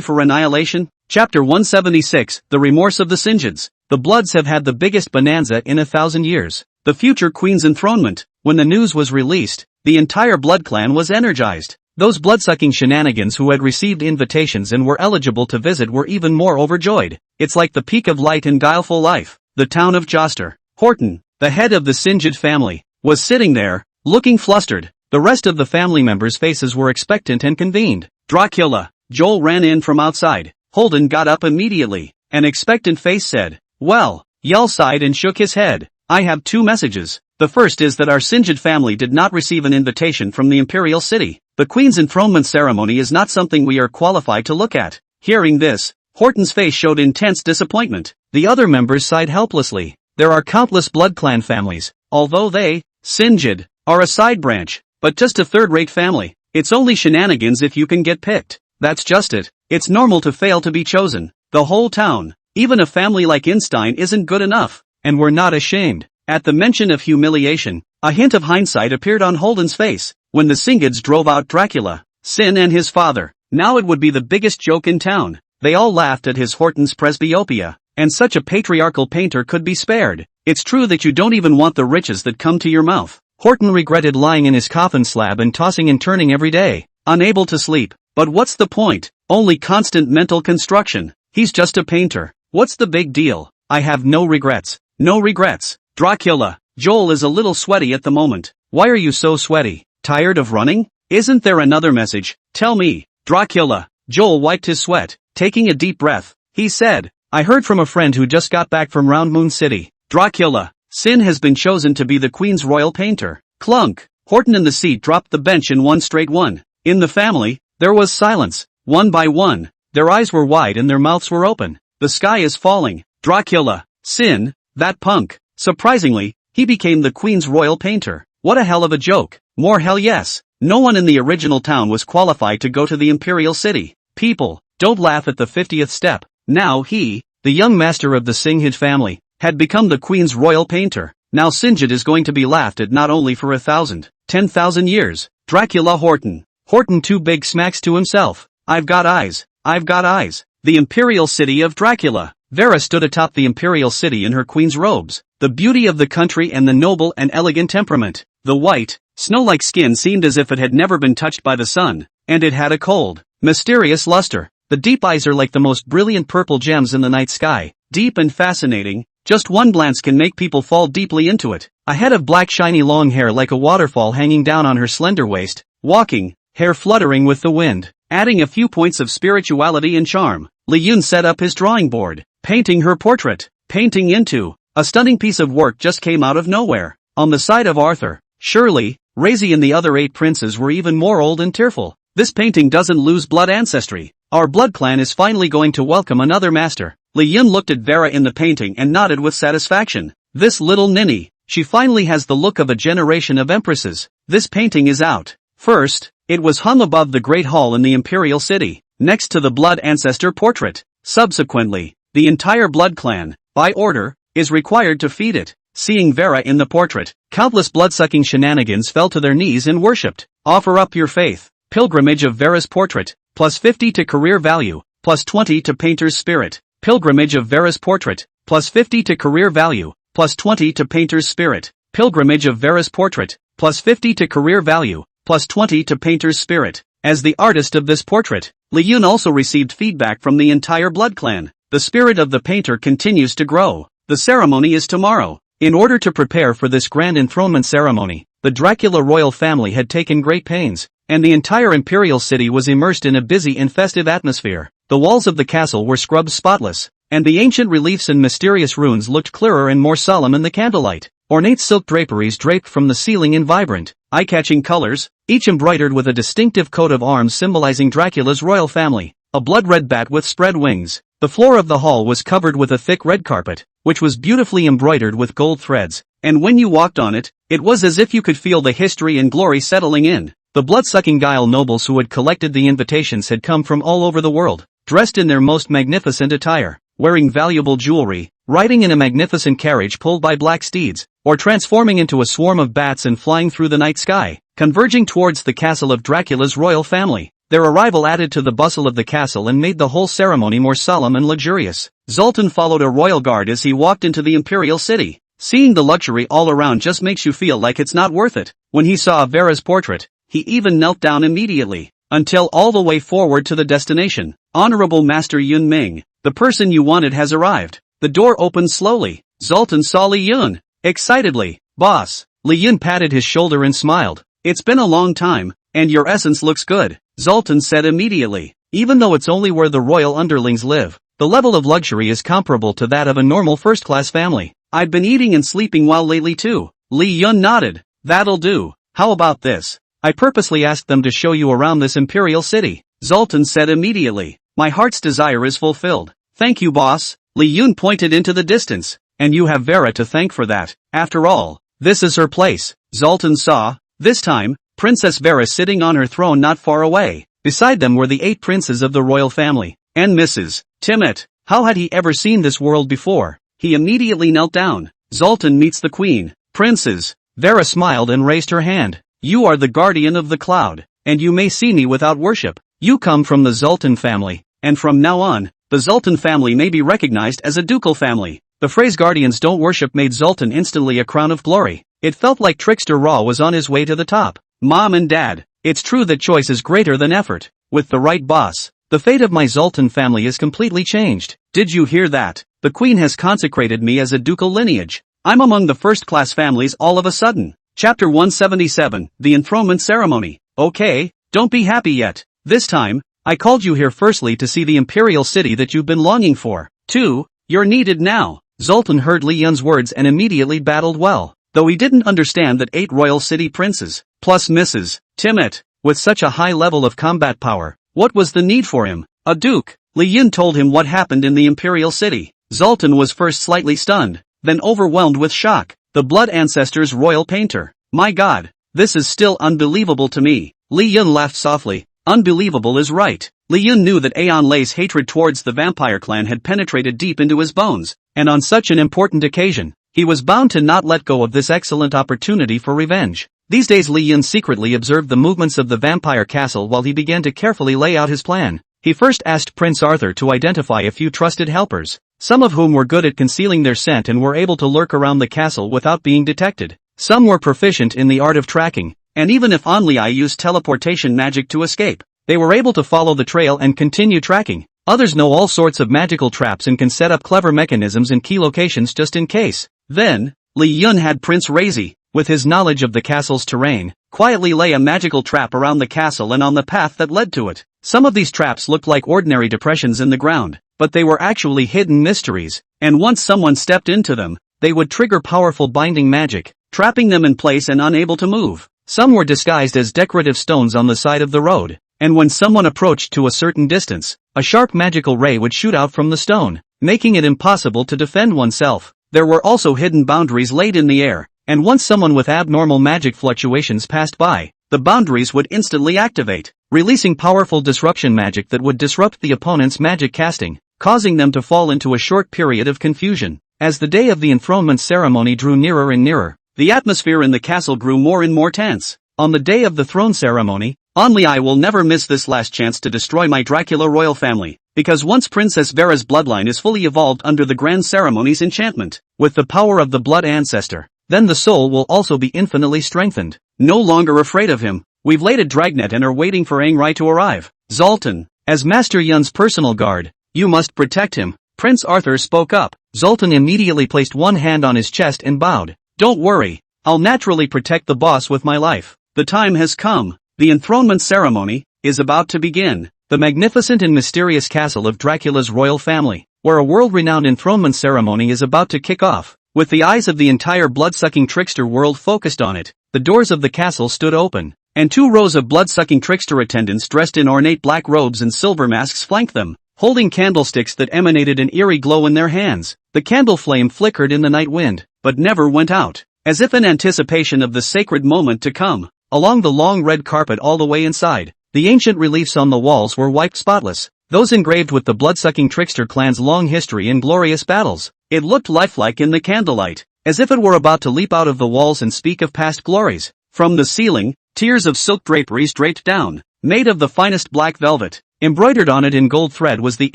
for annihilation?" Chapter 176, The Remorse of the Sinjids. The Bloods have had the biggest bonanza in 1,000 years. The future queen's enthronement. When the news was released, the entire Blood Clan was energized. Those blood-sucking shenanigans who had received invitations and were eligible to visit were even more overjoyed. It's like the peak of light in guileful life. The town of Joster. Horton, the head of the Sinjid family, was sitting there, looking flustered. The rest of the family members' faces were expectant and convened. "Dracula." Joel ran in from outside. Holden got up immediately. An expectant face said, "Well." Yell sighed and shook his head. "I have 2 messages. The first is that our Sinjid family did not receive an invitation from the Imperial City. The Queen's enthronement ceremony is not something we are qualified to look at." Hearing this, Horton's face showed intense disappointment. The other members sighed helplessly. There are countless Blood Clan families, although they, Sinjid, are a side branch, but just a third-rate family. It's only shenanigans if you can get picked. That's just it. It's normal to fail to be chosen. The whole town, even a family like Einstein, isn't good enough, and we're not ashamed. At the mention of humiliation, A hint of hindsight appeared on Holden's face when the Singids drove out Dracula, Sin and his father. Now it would be the biggest joke in town. They all laughed at his Horton's presbyopia, and such a patriarchal painter could be spared. It's true that you don't even want the riches that come to your mouth. Horton regretted lying in his coffin slab and tossing and turning every day, unable to sleep. But what's the point? Only constant mental construction. He's just a painter. What's the big deal? I have no regrets. No regrets. Dracula. Joel is a little sweaty at the moment. Why are you so sweaty? Tired of running? Isn't there another message? Tell me. Dracula. Joel wiped his sweat, taking a deep breath. He said, I heard from a friend who just got back from Round Moon City. Dracula. Sin has been chosen to be the Queen's royal painter. Clunk. Horton and the seat dropped the bench in one straight one. In the family, there was silence. One by one, their eyes were wide and their mouths were open. The sky is falling. Dracula. Sin. That punk. Surprisingly, he became the Queen's royal painter. What a hell of a joke. More hell yes. No one in the original town was qualified to go to the Imperial City. People, don't laugh at the 50th step. Now he, the young master of the Singhid family, had become the Queen's royal painter. Now Singhid is going to be laughed at not only for 1,000, 10,000 years. Dracula Horton. Horton too big smacks to himself. I've got eyes. I've got eyes. The Imperial City of Dracula. Vera stood atop the Imperial City in her queen's robes. The beauty of the country and the noble and elegant temperament. The white, snow-like skin seemed as if it had never been touched by the sun, and it had a cold, mysterious luster. The deep eyes are like the most brilliant purple gems in the night sky, deep and fascinating. Just one glance can make people fall deeply into it. A head of black shiny long hair like a waterfall hanging down on her slender waist, walking, hair fluttering with the wind, adding a few points of spirituality and charm. Li Yun set up his drawing board, painting her portrait, painting into. A stunning piece of work just came out of nowhere. On the side of Arthur, Shirley, Razy and the other 8 princes were even more old and tearful. This painting doesn't lose blood ancestry. Our blood clan is finally going to welcome another master. Li Yun looked at Vera in the painting and nodded with satisfaction. This little ninny, she finally has the look of a generation of empresses. This painting is out. First, it was hung above the Great Hall in the Imperial City, next to the blood ancestor portrait. Subsequently, the entire blood clan, by order, is required to feed it. Seeing Vera in the portrait, countless blood-sucking shenanigans fell to their knees and worshipped. Offer up your faith. Pilgrimage of Vera's portrait, plus 50 to career value, plus 20 to painter's spirit. Pilgrimage of Vera's portrait, plus 50 to career value, plus 20 to painter's spirit. Pilgrimage of Vera's portrait, plus 50 to career value, plus 20 to painter's spirit. As the artist of this portrait, Li Yun also received feedback from the entire blood clan. The spirit of the painter continues to grow. The ceremony is tomorrow. In order to prepare for this grand enthronement ceremony, the Dracula royal family had taken great pains, and the entire imperial city was immersed in a busy and festive atmosphere. The walls of the castle were scrubbed spotless, and the ancient reliefs and mysterious runes looked clearer and more solemn in the candlelight. Ornate silk draperies draped from the ceiling in vibrant, eye-catching colors, each embroidered with a distinctive coat of arms symbolizing Dracula's royal family. A blood-red bat with spread wings. The floor of the hall was covered with a thick red carpet, which was beautifully embroidered with gold threads, and when you walked on it, it was as if you could feel the history and glory settling in. The blood-sucking Guile nobles who had collected the invitations had come from all over the world, dressed in their most magnificent attire, wearing valuable jewelry, riding in a magnificent carriage pulled by black steeds, or transforming into a swarm of bats and flying through the night sky, converging towards the castle of Dracula's royal family. Their arrival added to the bustle of the castle and made the whole ceremony more solemn and luxurious. Zoltan followed a royal guard as he walked into the imperial city. Seeing the luxury all around just makes you feel like it's not worth it. When he saw Vera's portrait, he even knelt down immediately, until all the way forward to the destination. Honorable Master Yun Ming, the person you wanted has arrived. The door opened slowly. Zoltan saw Li Yun. Excitedly, boss. Li Yun patted his shoulder and smiled. It's been a long time, and your essence looks good, Zoltan said immediately. Even though it's only where the royal underlings live, the level of luxury is comparable to that of a normal first-class family. I've been eating and sleeping well lately too. Li Yun nodded. That'll do. How about this? I purposely asked them to show you around this imperial city, Zoltan said immediately. My heart's desire is fulfilled. Thank you, boss. Li Yun pointed into the distance. And you have Vera to thank for that. After all, this is her place. Zoltan saw, this time, Princess Vera sitting on her throne not far away. Beside them were the 8 princes of the royal family, and Mrs. Timmet. How had he ever seen this world before? He immediately knelt down. Zoltan meets the queen. Princes, Vera smiled and raised her hand. You are the guardian of the cloud, and you may see me without worship. You come from the Zoltan family, and from now on, the Zoltan family may be recognized as a ducal family. The phrase guardians don't worship made Zoltan instantly a crown of glory. It felt like Trickster Ra was on his way to the top. Mom and Dad, it's true that choice is greater than effort. With the right boss, the fate of my Zoltan family is completely changed. Did you hear that? The queen has consecrated me as a ducal lineage. I'm among the first-class families all of a sudden. Chapter 177, The Enthronement Ceremony. Okay, don't be happy yet. This time, I called you here firstly to see the imperial city that you've been longing for. 2. You're needed now. Zoltan heard Li Yun's words and immediately battled well. Though he didn't understand that 8 royal city princes, plus Mrs. Timmet, with such a high level of combat power, what was the need for him? A duke. Li Yun told him what happened in the imperial city. Zoltan was first slightly stunned, then overwhelmed with shock. The blood ancestor's royal painter. My god, this is still unbelievable to me. Li Yun laughed softly. Unbelievable is right. Li Yun knew that Aeon Lei's hatred towards the vampire clan had penetrated deep into his bones, and on such an important occasion, he was bound to not let go of this excellent opportunity for revenge. These days Li Yun secretly observed the movements of the vampire castle while he began to carefully lay out his plan. He first asked Prince Arthur to identify a few trusted helpers, some of whom were good at concealing their scent and were able to lurk around the castle without being detected. Some were proficient in the art of tracking, and even if Anliai used teleportation magic to escape, they were able to follow the trail and continue tracking. Others know all sorts of magical traps and can set up clever mechanisms in key locations just in case. Then, Li Yun had Prince Razi, with his knowledge of the castle's terrain, quietly lay a magical trap around the castle and on the path that led to it. Some of these traps looked like ordinary depressions in the ground, but they were actually hidden mysteries, and once someone stepped into them, they would trigger powerful binding magic, trapping them in place and unable to move. Some were disguised as decorative stones on the side of the road, and when someone approached to a certain distance, a sharp magical ray would shoot out from the stone, making it impossible to defend oneself. There were also hidden boundaries laid in the air, and once someone with abnormal magic fluctuations passed by, the boundaries would instantly activate, releasing powerful disruption magic that would disrupt the opponent's magic casting, causing them to fall into a short period of confusion. As the day of the enthronement ceremony drew nearer and nearer, the atmosphere in the castle grew more and more tense. On the day of the throne ceremony, Anliai will never miss this last chance to destroy my Dracula royal family, because once Princess Vera's bloodline is fully evolved under the grand ceremony's enchantment, with the power of the blood ancestor, then the soul will also be infinitely strengthened. No longer afraid of him, we've laid a dragnet and are waiting for Aangrai to arrive. Zoltan, as Master Yun's personal guard, you must protect him. Prince Arthur spoke up. Zoltan immediately placed one hand on his chest and bowed. Don't worry, I'll naturally protect the boss with my life. The time has come. The enthronement ceremony is about to begin. The magnificent and mysterious castle of Dracula's royal family, where a world-renowned enthronement ceremony is about to kick off. With the eyes of the entire blood-sucking trickster world focused on it, the doors of the castle stood open, and 2 rows of blood-sucking trickster attendants dressed in ornate black robes and silver masks flanked them, holding candlesticks that emanated an eerie glow in their hands. The candle flame flickered in the night wind, but never went out, as if in anticipation of the sacred moment to come. Along the long red carpet all the way inside, the ancient reliefs on the walls were wiped spotless, those engraved with the blood-sucking trickster clan's long history and glorious battles. It looked lifelike in the candlelight, as if it were about to leap out of the walls and speak of past glories. From the ceiling, tiers of silk draperies draped down, made of the finest black velvet. Embroidered on it in gold thread was the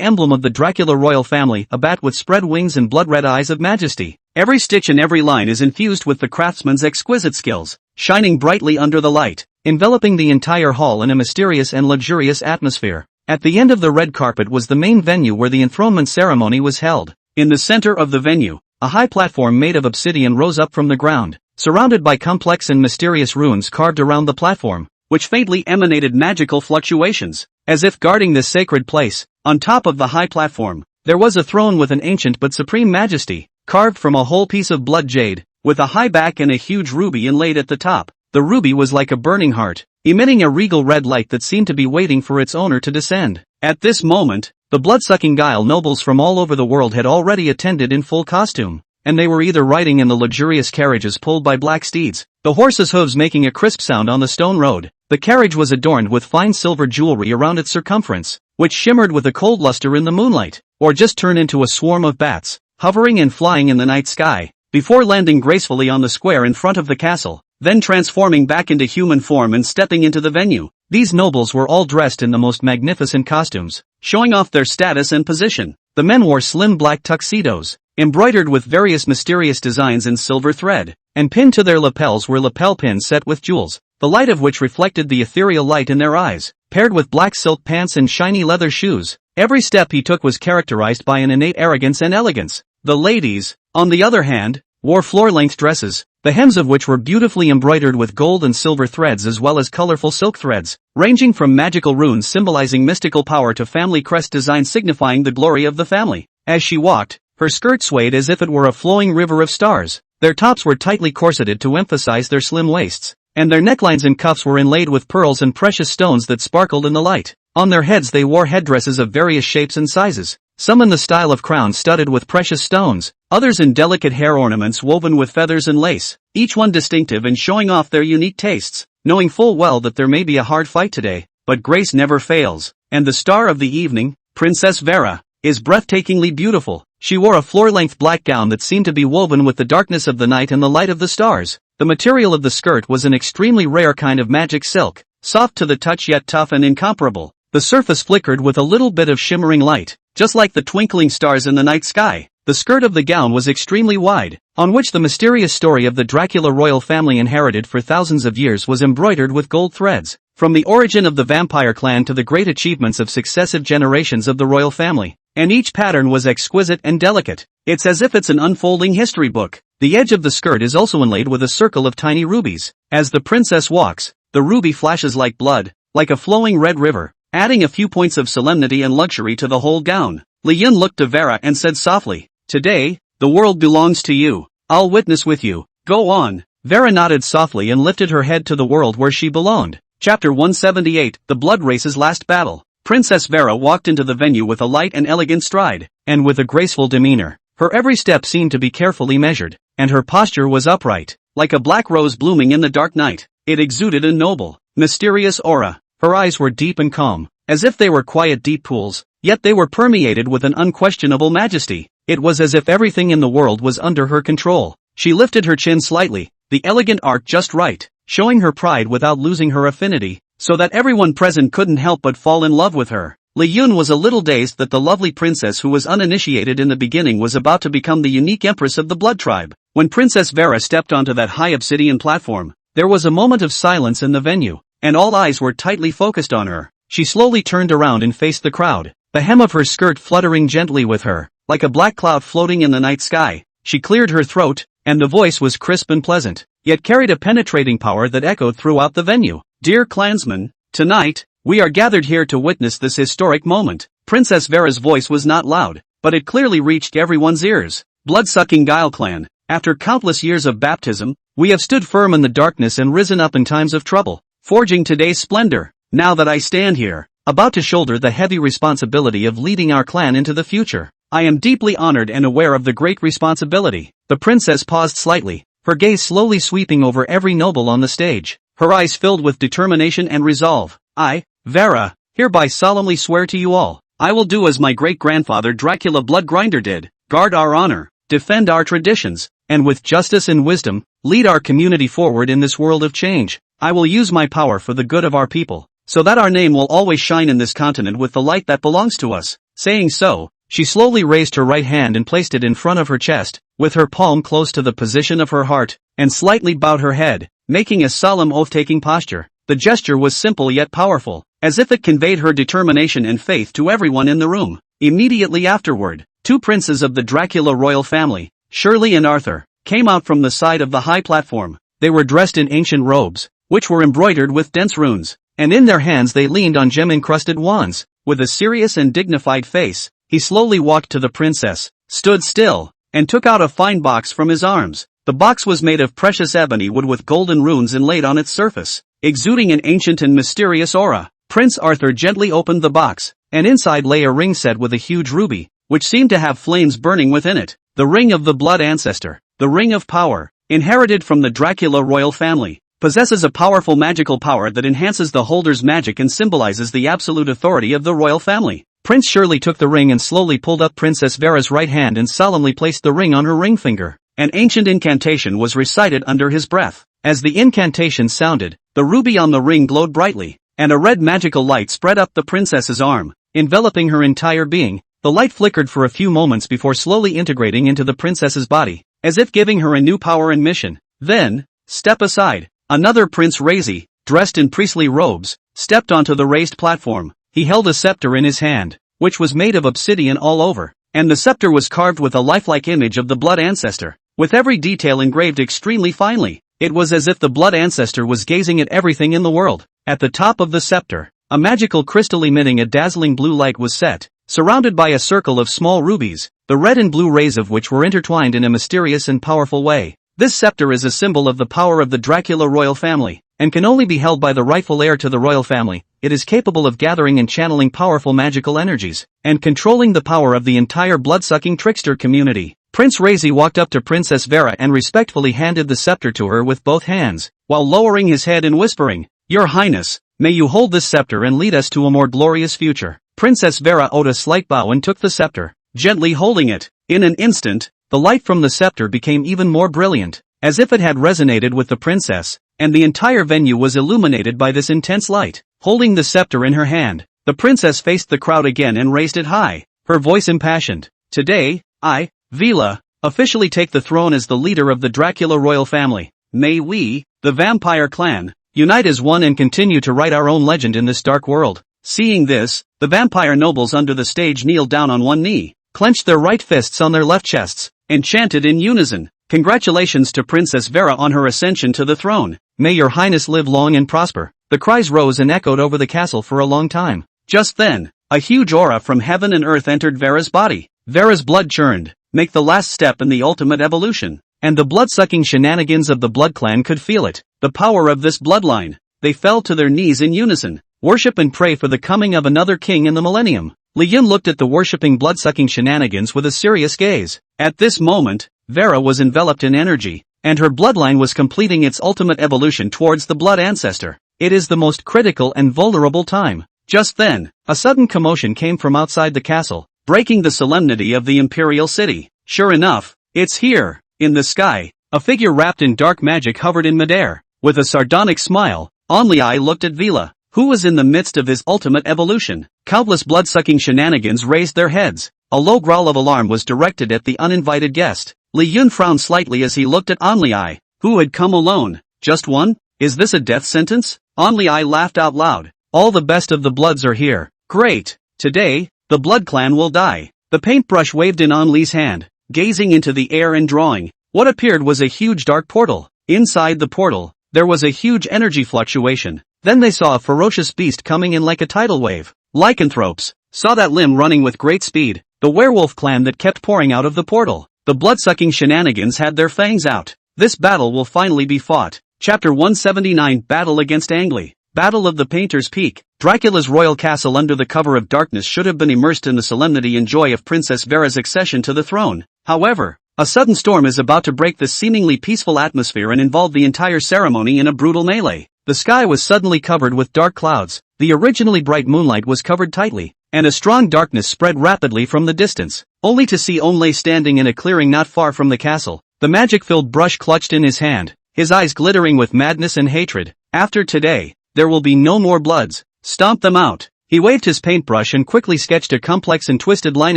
emblem of the Dracula royal family, a bat with spread wings and blood-red eyes of majesty. Every stitch and every line is infused with the craftsman's exquisite skills, shining brightly under the light, enveloping the entire hall in a mysterious and luxurious atmosphere. At the end of the red carpet was the main venue where the enthronement ceremony was held. In the center of the venue, a high platform made of obsidian rose up from the ground, surrounded by complex and mysterious runes carved around the platform, which faintly emanated magical fluctuations. As if guarding this sacred place, on top of the high platform, there was a throne with an ancient but supreme majesty, carved from a whole piece of blood jade, with a high back and a huge ruby inlaid at the top. The ruby was like a burning heart, emitting a regal red light that seemed to be waiting for its owner to descend. At this moment, the blood-sucking guile nobles from all over the world had already attended in full costume, and they were either riding in the luxurious carriages pulled by black steeds, the horses' hooves making a crisp sound on the stone road. The carriage was adorned with fine silver jewelry around its circumference, which shimmered with a cold luster in the moonlight, or just turned into a swarm of bats, hovering and flying in the night sky. before landing gracefully on the square in front of the castle, then transforming back into human form and stepping into the venue. These nobles were all dressed in the most magnificent costumes, showing off their status and position. The men wore slim black tuxedos, embroidered with various mysterious designs in silver thread, and pinned to their lapels were lapel pins set with jewels, the light of which reflected the ethereal light in their eyes, paired with black silk pants and shiny leather shoes. Every step he took was characterized by an innate arrogance and elegance. The ladies, on the other hand, wore floor-length dresses, the hems of which were beautifully embroidered with gold and silver threads as well as colorful silk threads, ranging from magical runes symbolizing mystical power to family crest designs signifying the glory of the family. As she walked, her skirt swayed as if it were a flowing river of stars. Their tops were tightly corseted to emphasize their slim waists, and their necklines and cuffs were inlaid with pearls and precious stones that sparkled in the light. On their heads they wore headdresses of various shapes and sizes, some in the style of crowns studded with precious stones, others in delicate hair ornaments woven with feathers and lace, each one distinctive and showing off their unique tastes, knowing full well that there may be a hard fight today, but grace never fails, and the star of the evening, Princess Vera, is breathtakingly beautiful. She wore a floor-length black gown that seemed to be woven with the darkness of the night and the light of the stars. The material of the skirt was an extremely rare kind of magic silk, soft to the touch yet tough and incomparable. The surface flickered with a little bit of shimmering light, just like the twinkling stars in the night sky. The skirt of the gown was extremely wide, on which the mysterious story of the Dracula royal family inherited for thousands of years was embroidered with gold threads. From the origin of the vampire clan to the great achievements of successive generations of the royal family, and each pattern was exquisite and delicate. It's as if it's an unfolding history book. The edge of the skirt is also inlaid with a circle of tiny rubies. As the princess walks, the ruby flashes like blood, like a flowing red river, adding a few points of solemnity and luxury to the whole gown. Li Yun looked to Vera and said softly, "Today, the world belongs to you. I'll witness with you. Go on." Vera nodded softly and lifted her head to the world where she belonged. Chapter 178, The Blood Race's Last Battle. Princess Vera walked into the venue with a light and elegant stride, and with a graceful demeanor. Her every step seemed to be carefully measured, and her posture was upright, like a black rose blooming in the dark night. It exuded a noble, mysterious aura. Her eyes were deep and calm, as if they were quiet deep pools, yet they were permeated with an unquestionable majesty. It was as if everything in the world was under her control. She lifted her chin slightly, the elegant arc just right, showing her pride without losing her affinity, so that everyone present couldn't help but fall in love with her. Li Yun was a little dazed that the lovely princess who was uninitiated in the beginning was about to become the unique empress of the blood tribe. When Princess Vera stepped onto that high obsidian platform, there was a moment of silence in the venue, and all eyes were tightly focused on her. She slowly turned around and faced the crowd, the hem of her skirt fluttering gently with her, like a black cloud floating in the night sky. She cleared her throat, and the voice was crisp and pleasant, yet carried a penetrating power that echoed throughout the venue. "Dear clansmen, tonight, we are gathered here to witness this historic moment." Princess Vera's voice was not loud, but it clearly reached everyone's ears. "Blood-sucking Guile clan, after countless years of baptism, we have stood firm in the darkness and risen up in times of trouble, forging today's splendor. Now that I stand here, about to shoulder the heavy responsibility of leading our clan into the future, I am deeply honored and aware of the great responsibility." The princess paused slightly, her gaze slowly sweeping over every noble on the stage, her eyes filled with determination and resolve. "I, Vera, hereby solemnly swear to you all, I will do as my great-grandfather Dracula Bloodgrinder did, guard our honor, defend our traditions, and with justice and wisdom, lead our community forward in this world of change. I will use my power for the good of our people, so that our name will always shine in this continent with the light that belongs to us." Saying so, she slowly raised her right hand and placed it in front of her chest, with her palm close to the position of her heart, and slightly bowed her head, making a solemn oath-taking posture. The gesture was simple yet powerful, as if it conveyed her determination and faith to everyone in the room. Immediately afterward, two princes of the Dracula royal family, Shirley and Arthur, came out from the side of the high platform. They were dressed in ancient robes, which were embroidered with dense runes, and in their hands they leaned on gem-encrusted wands. With a serious and dignified face, he slowly walked to the princess, stood still, and took out a fine box from his arms. The box was made of precious ebony wood with golden runes inlaid on its surface, exuding an ancient and mysterious aura. Prince Arthur gently opened the box, and inside lay a ring set with a huge ruby, which seemed to have flames burning within it. The ring of the blood ancestor, the ring of power, inherited from the Dracula royal family, possesses a powerful magical power that enhances the holder's magic and symbolizes the absolute authority of the royal family. Prince Shirley took the ring and slowly pulled up Princess Vera's right hand and solemnly placed the ring on her ring finger. An ancient incantation was recited under his breath. As the incantation sounded, the ruby on the ring glowed brightly, and a red magical light spread up the princess's arm, enveloping her entire being. The light flickered for a few moments before slowly integrating into the princess's body, as if giving her a new power and mission. Then, step aside. Another Prince Razi, dressed in priestly robes, stepped onto the raised platform. He held a scepter in his hand, which was made of obsidian all over, and the scepter was carved with a lifelike image of the blood ancestor, with every detail engraved extremely finely. It was as if the blood ancestor was gazing at everything in the world. At the top of the scepter, a magical crystal emitting a dazzling blue light was set, surrounded by a circle of small rubies, the red and blue rays of which were intertwined in a mysterious and powerful way. This scepter is a symbol of the power of the Dracula royal family, and can only be held by the rightful heir to the royal family. It is capable of gathering and channeling powerful magical energies, and controlling the power of the entire blood-sucking trickster community. Prince Razi walked up to Princess Vera and respectfully handed the scepter to her with both hands, while lowering his head and whispering, "Your Highness, may you hold this scepter and lead us to a more glorious future." Princess Vera owed a slight bow and took the scepter, gently holding it. In an instant, the light from the scepter became even more brilliant, as if it had resonated with the princess, and the entire venue was illuminated by this intense light. Holding the scepter in her hand, the princess faced the crowd again and raised it high, her voice impassioned. "Today, I, Vila, officially take the throne as the leader of the Dracula royal family. May we, the vampire clan, unite as one and continue to write our own legend in this dark world." Seeing this, the vampire nobles under the stage kneeled down on one knee, clenched their right fists on their left chests, and chanted in unison, "Congratulations to Princess Vera on her ascension to the throne. May your highness live long and prosper." The cries rose and echoed over the castle for a long time. Just then, a huge aura from heaven and earth entered Vera's body. Vera's blood churned, make the last step in the ultimate evolution, and the blood-sucking shenanigans of the Blood Clan could feel it. The power of this bloodline. They fell to their knees in unison, worship and pray for the coming of another king in the millennium. Li Yun looked at the worshipping blood-sucking shenanigans with a serious gaze. At this moment, Vera was enveloped in energy, and her bloodline was completing its ultimate evolution towards the blood ancestor. It is the most critical and vulnerable time. Just then, a sudden commotion came from outside the castle, breaking the solemnity of the imperial city. Sure enough, it's here. In the sky, a figure wrapped in dark magic hovered in midair. With a sardonic smile, Onlai looked at Vila, who was in the midst of his ultimate evolution. Countless blood-sucking shenanigans raised their heads. A low growl of alarm was directed at the uninvited guest. Li Yun frowned slightly as he looked at Onlai, who had come alone. "Just one? Is this a death sentence?" Onlai laughed out loud. "All the best of the Bloods are here. Great. Today, the Blood Clan will die." The paintbrush waved in Onlai's hand, gazing into the air and drawing. What appeared was a huge dark portal. Inside the portal, there was a huge energy fluctuation. Then they saw a ferocious beast coming in like a tidal wave. Lycanthropes saw that limb running with great speed, the werewolf clan that kept pouring out of the portal. The blood-sucking shenanigans had their fangs out. This battle will finally be fought. Chapter 179 Battle against Angli. Battle of the Painter's Peak. Dracula's royal castle under the cover of darkness should have been immersed in the solemnity and joy of Princess Vera's accession to the throne. However, a sudden storm is about to break this seemingly peaceful atmosphere and involve the entire ceremony in a brutal melee. The sky was suddenly covered with dark clouds, the originally bright moonlight was covered tightly, and a strong darkness spread rapidly from the distance, only to see Onlai standing in a clearing not far from the castle, the magic-filled brush clutched in his hand, his eyes glittering with madness and hatred. "After today, there will be no more Bloods. Stomp them out." He waved his paintbrush and quickly sketched a complex and twisted line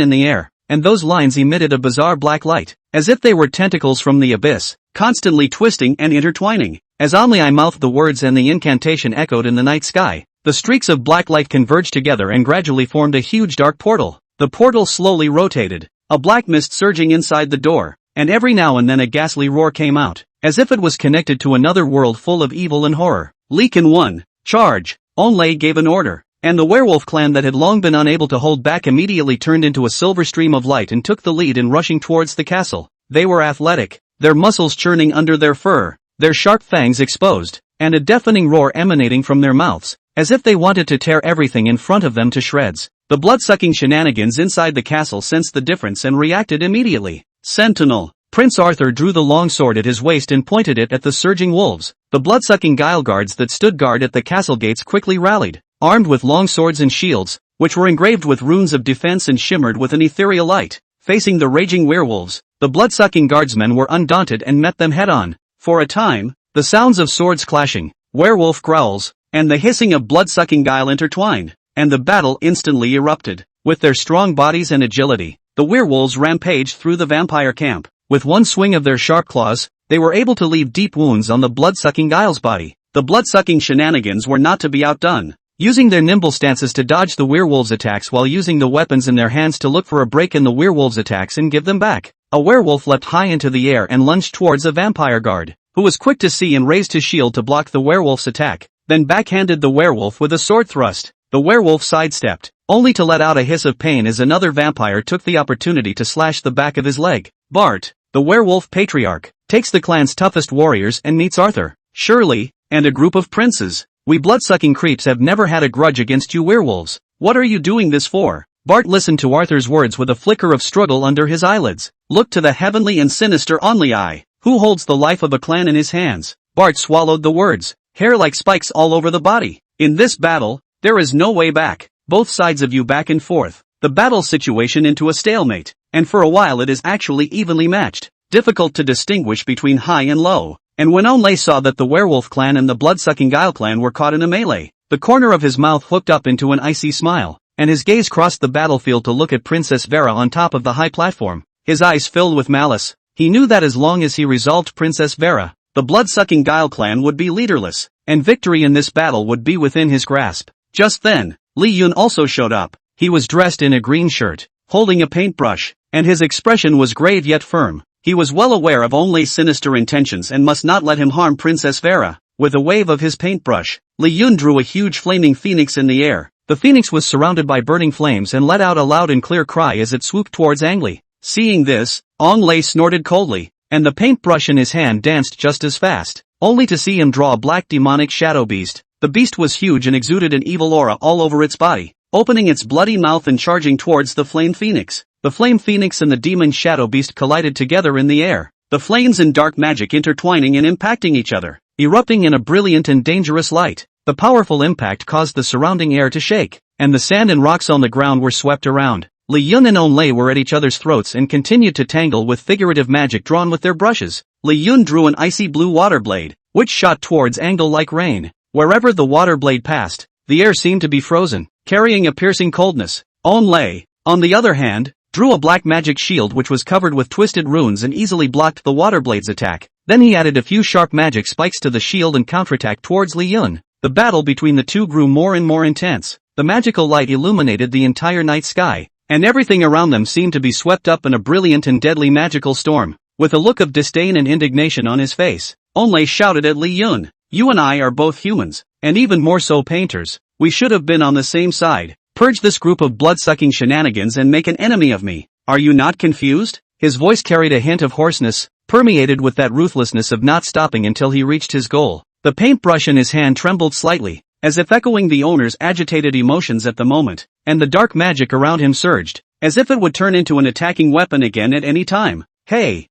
in the air, and those lines emitted a bizarre black light, as if they were tentacles from the abyss, constantly twisting and intertwining. As Onlai mouthed the words and the incantation echoed in the night sky, the streaks of black light converged together and gradually formed a huge dark portal. The portal slowly rotated, a black mist surging inside the door, and every now and then a ghastly roar came out, as if it was connected to another world full of evil and horror. Leakin 1, charge! Onlai gave an order, and the werewolf clan that had long been unable to hold back immediately turned into a silver stream of light and took the lead in rushing towards the castle. They were athletic, their muscles churning under their fur, their sharp fangs exposed, and a deafening roar emanating from their mouths, as if they wanted to tear everything in front of them to shreds. The blood-sucking shenanigans inside the castle sensed the difference and reacted immediately. "Sentinel!" Prince Arthur drew the long sword at his waist and pointed it at the surging wolves. The blood-sucking guile guards that stood guard at the castle gates quickly rallied, armed with long swords and shields, which were engraved with runes of defense and shimmered with an ethereal light. Facing the raging werewolves, the blood-sucking guardsmen were undaunted and met them head-on. For a time, the sounds of swords clashing, werewolf growls, and the hissing of blood-sucking guile intertwined, and the battle instantly erupted. With their strong bodies and agility, the werewolves rampaged through the vampire camp. With one swing of their sharp claws, they were able to leave deep wounds on the blood-sucking guile's body. The blood-sucking shenanigans were not to be outdone. Using their nimble stances to dodge the werewolves' attacks while using the weapons in their hands to look for a break in the werewolves' attacks and give them back, a werewolf leapt high into the air and lunged towards a vampire guard, who was quick to see and raised his shield to block the werewolf's attack, then backhanded the werewolf with a sword thrust. The werewolf sidestepped, only to let out a hiss of pain as another vampire took the opportunity to slash the back of his leg. Bart, the werewolf patriarch, takes the clan's toughest warriors and meets Arthur, Shirley, and a group of princes. We blood-sucking creeps have never had a grudge against you werewolves. What are you doing this for? Bart listened to Arthur's words with a flicker of struggle under his eyelids. Look to the heavenly and sinister Only I, who holds the life of a clan in his hands. Bart swallowed the words, hair like spikes all over the body. In this battle, there is no way back. Both sides of you back and forth. The battle situation into a stalemate, and for a while it is actually evenly matched. Difficult to distinguish between high and low. And when Onlay saw that the werewolf clan and the blood-sucking guile clan were caught in a melee, the corner of his mouth hooked up into an icy smile, and his gaze crossed the battlefield to look at Princess Vera on top of the high platform. His eyes filled with malice. He knew that as long as he resolved Princess Vera, the blood-sucking guile clan would be leaderless, and victory in this battle would be within his grasp. Just then, Li Yun also showed up. He was dressed in a green shirt, holding a paintbrush, and his expression was grave yet firm. He was well aware of Onlay's sinister intentions and must not let him harm Princess Vera. With a wave of his paintbrush, Li Yun drew a huge flaming phoenix in the air. The phoenix was surrounded by burning flames and let out a loud and clear cry as it swooped towards Ang Lee. Seeing this, Onlay snorted coldly, and the paintbrush in his hand danced just as fast, only to see him draw a black demonic shadow beast. The beast was huge and exuded an evil aura all over its body, opening its bloody mouth and charging towards the flame phoenix. The flame phoenix and the demon shadow beast collided together in the air, the flames and dark magic intertwining and impacting each other, erupting in a brilliant and dangerous light. The powerful impact caused the surrounding air to shake, and the sand and rocks on the ground were swept around. Li Yun and Onlay were at each other's throats and continued to tangle with figurative magic drawn with their brushes. Li Yun drew an icy blue water blade, which shot towards Angle like rain. Wherever the water blade passed, the air seemed to be frozen, carrying a piercing coldness. Onlay, on the other hand, drew a black magic shield which was covered with twisted runes and easily blocked the water blade's attack. Then he added a few sharp magic spikes to the shield and counterattacked towards Li Yun. The battle between the two grew more and more intense. The magical light illuminated the entire night sky, and everything around them seemed to be swept up in a brilliant and deadly magical storm. With a look of disdain and indignation on his face, Onlay shouted at Li Yun, "You and I are both humans, and even more so painters. We should have been on the same side. Purge this group of blood-sucking shenanigans and make an enemy of me. Are you not confused?" His voice carried a hint of hoarseness, permeated with that ruthlessness of not stopping until he reached his goal. The paintbrush in his hand trembled slightly, as if echoing the owner's agitated emotions at the moment, and the dark magic around him surged, as if it would turn into an attacking weapon again at any time. Hey,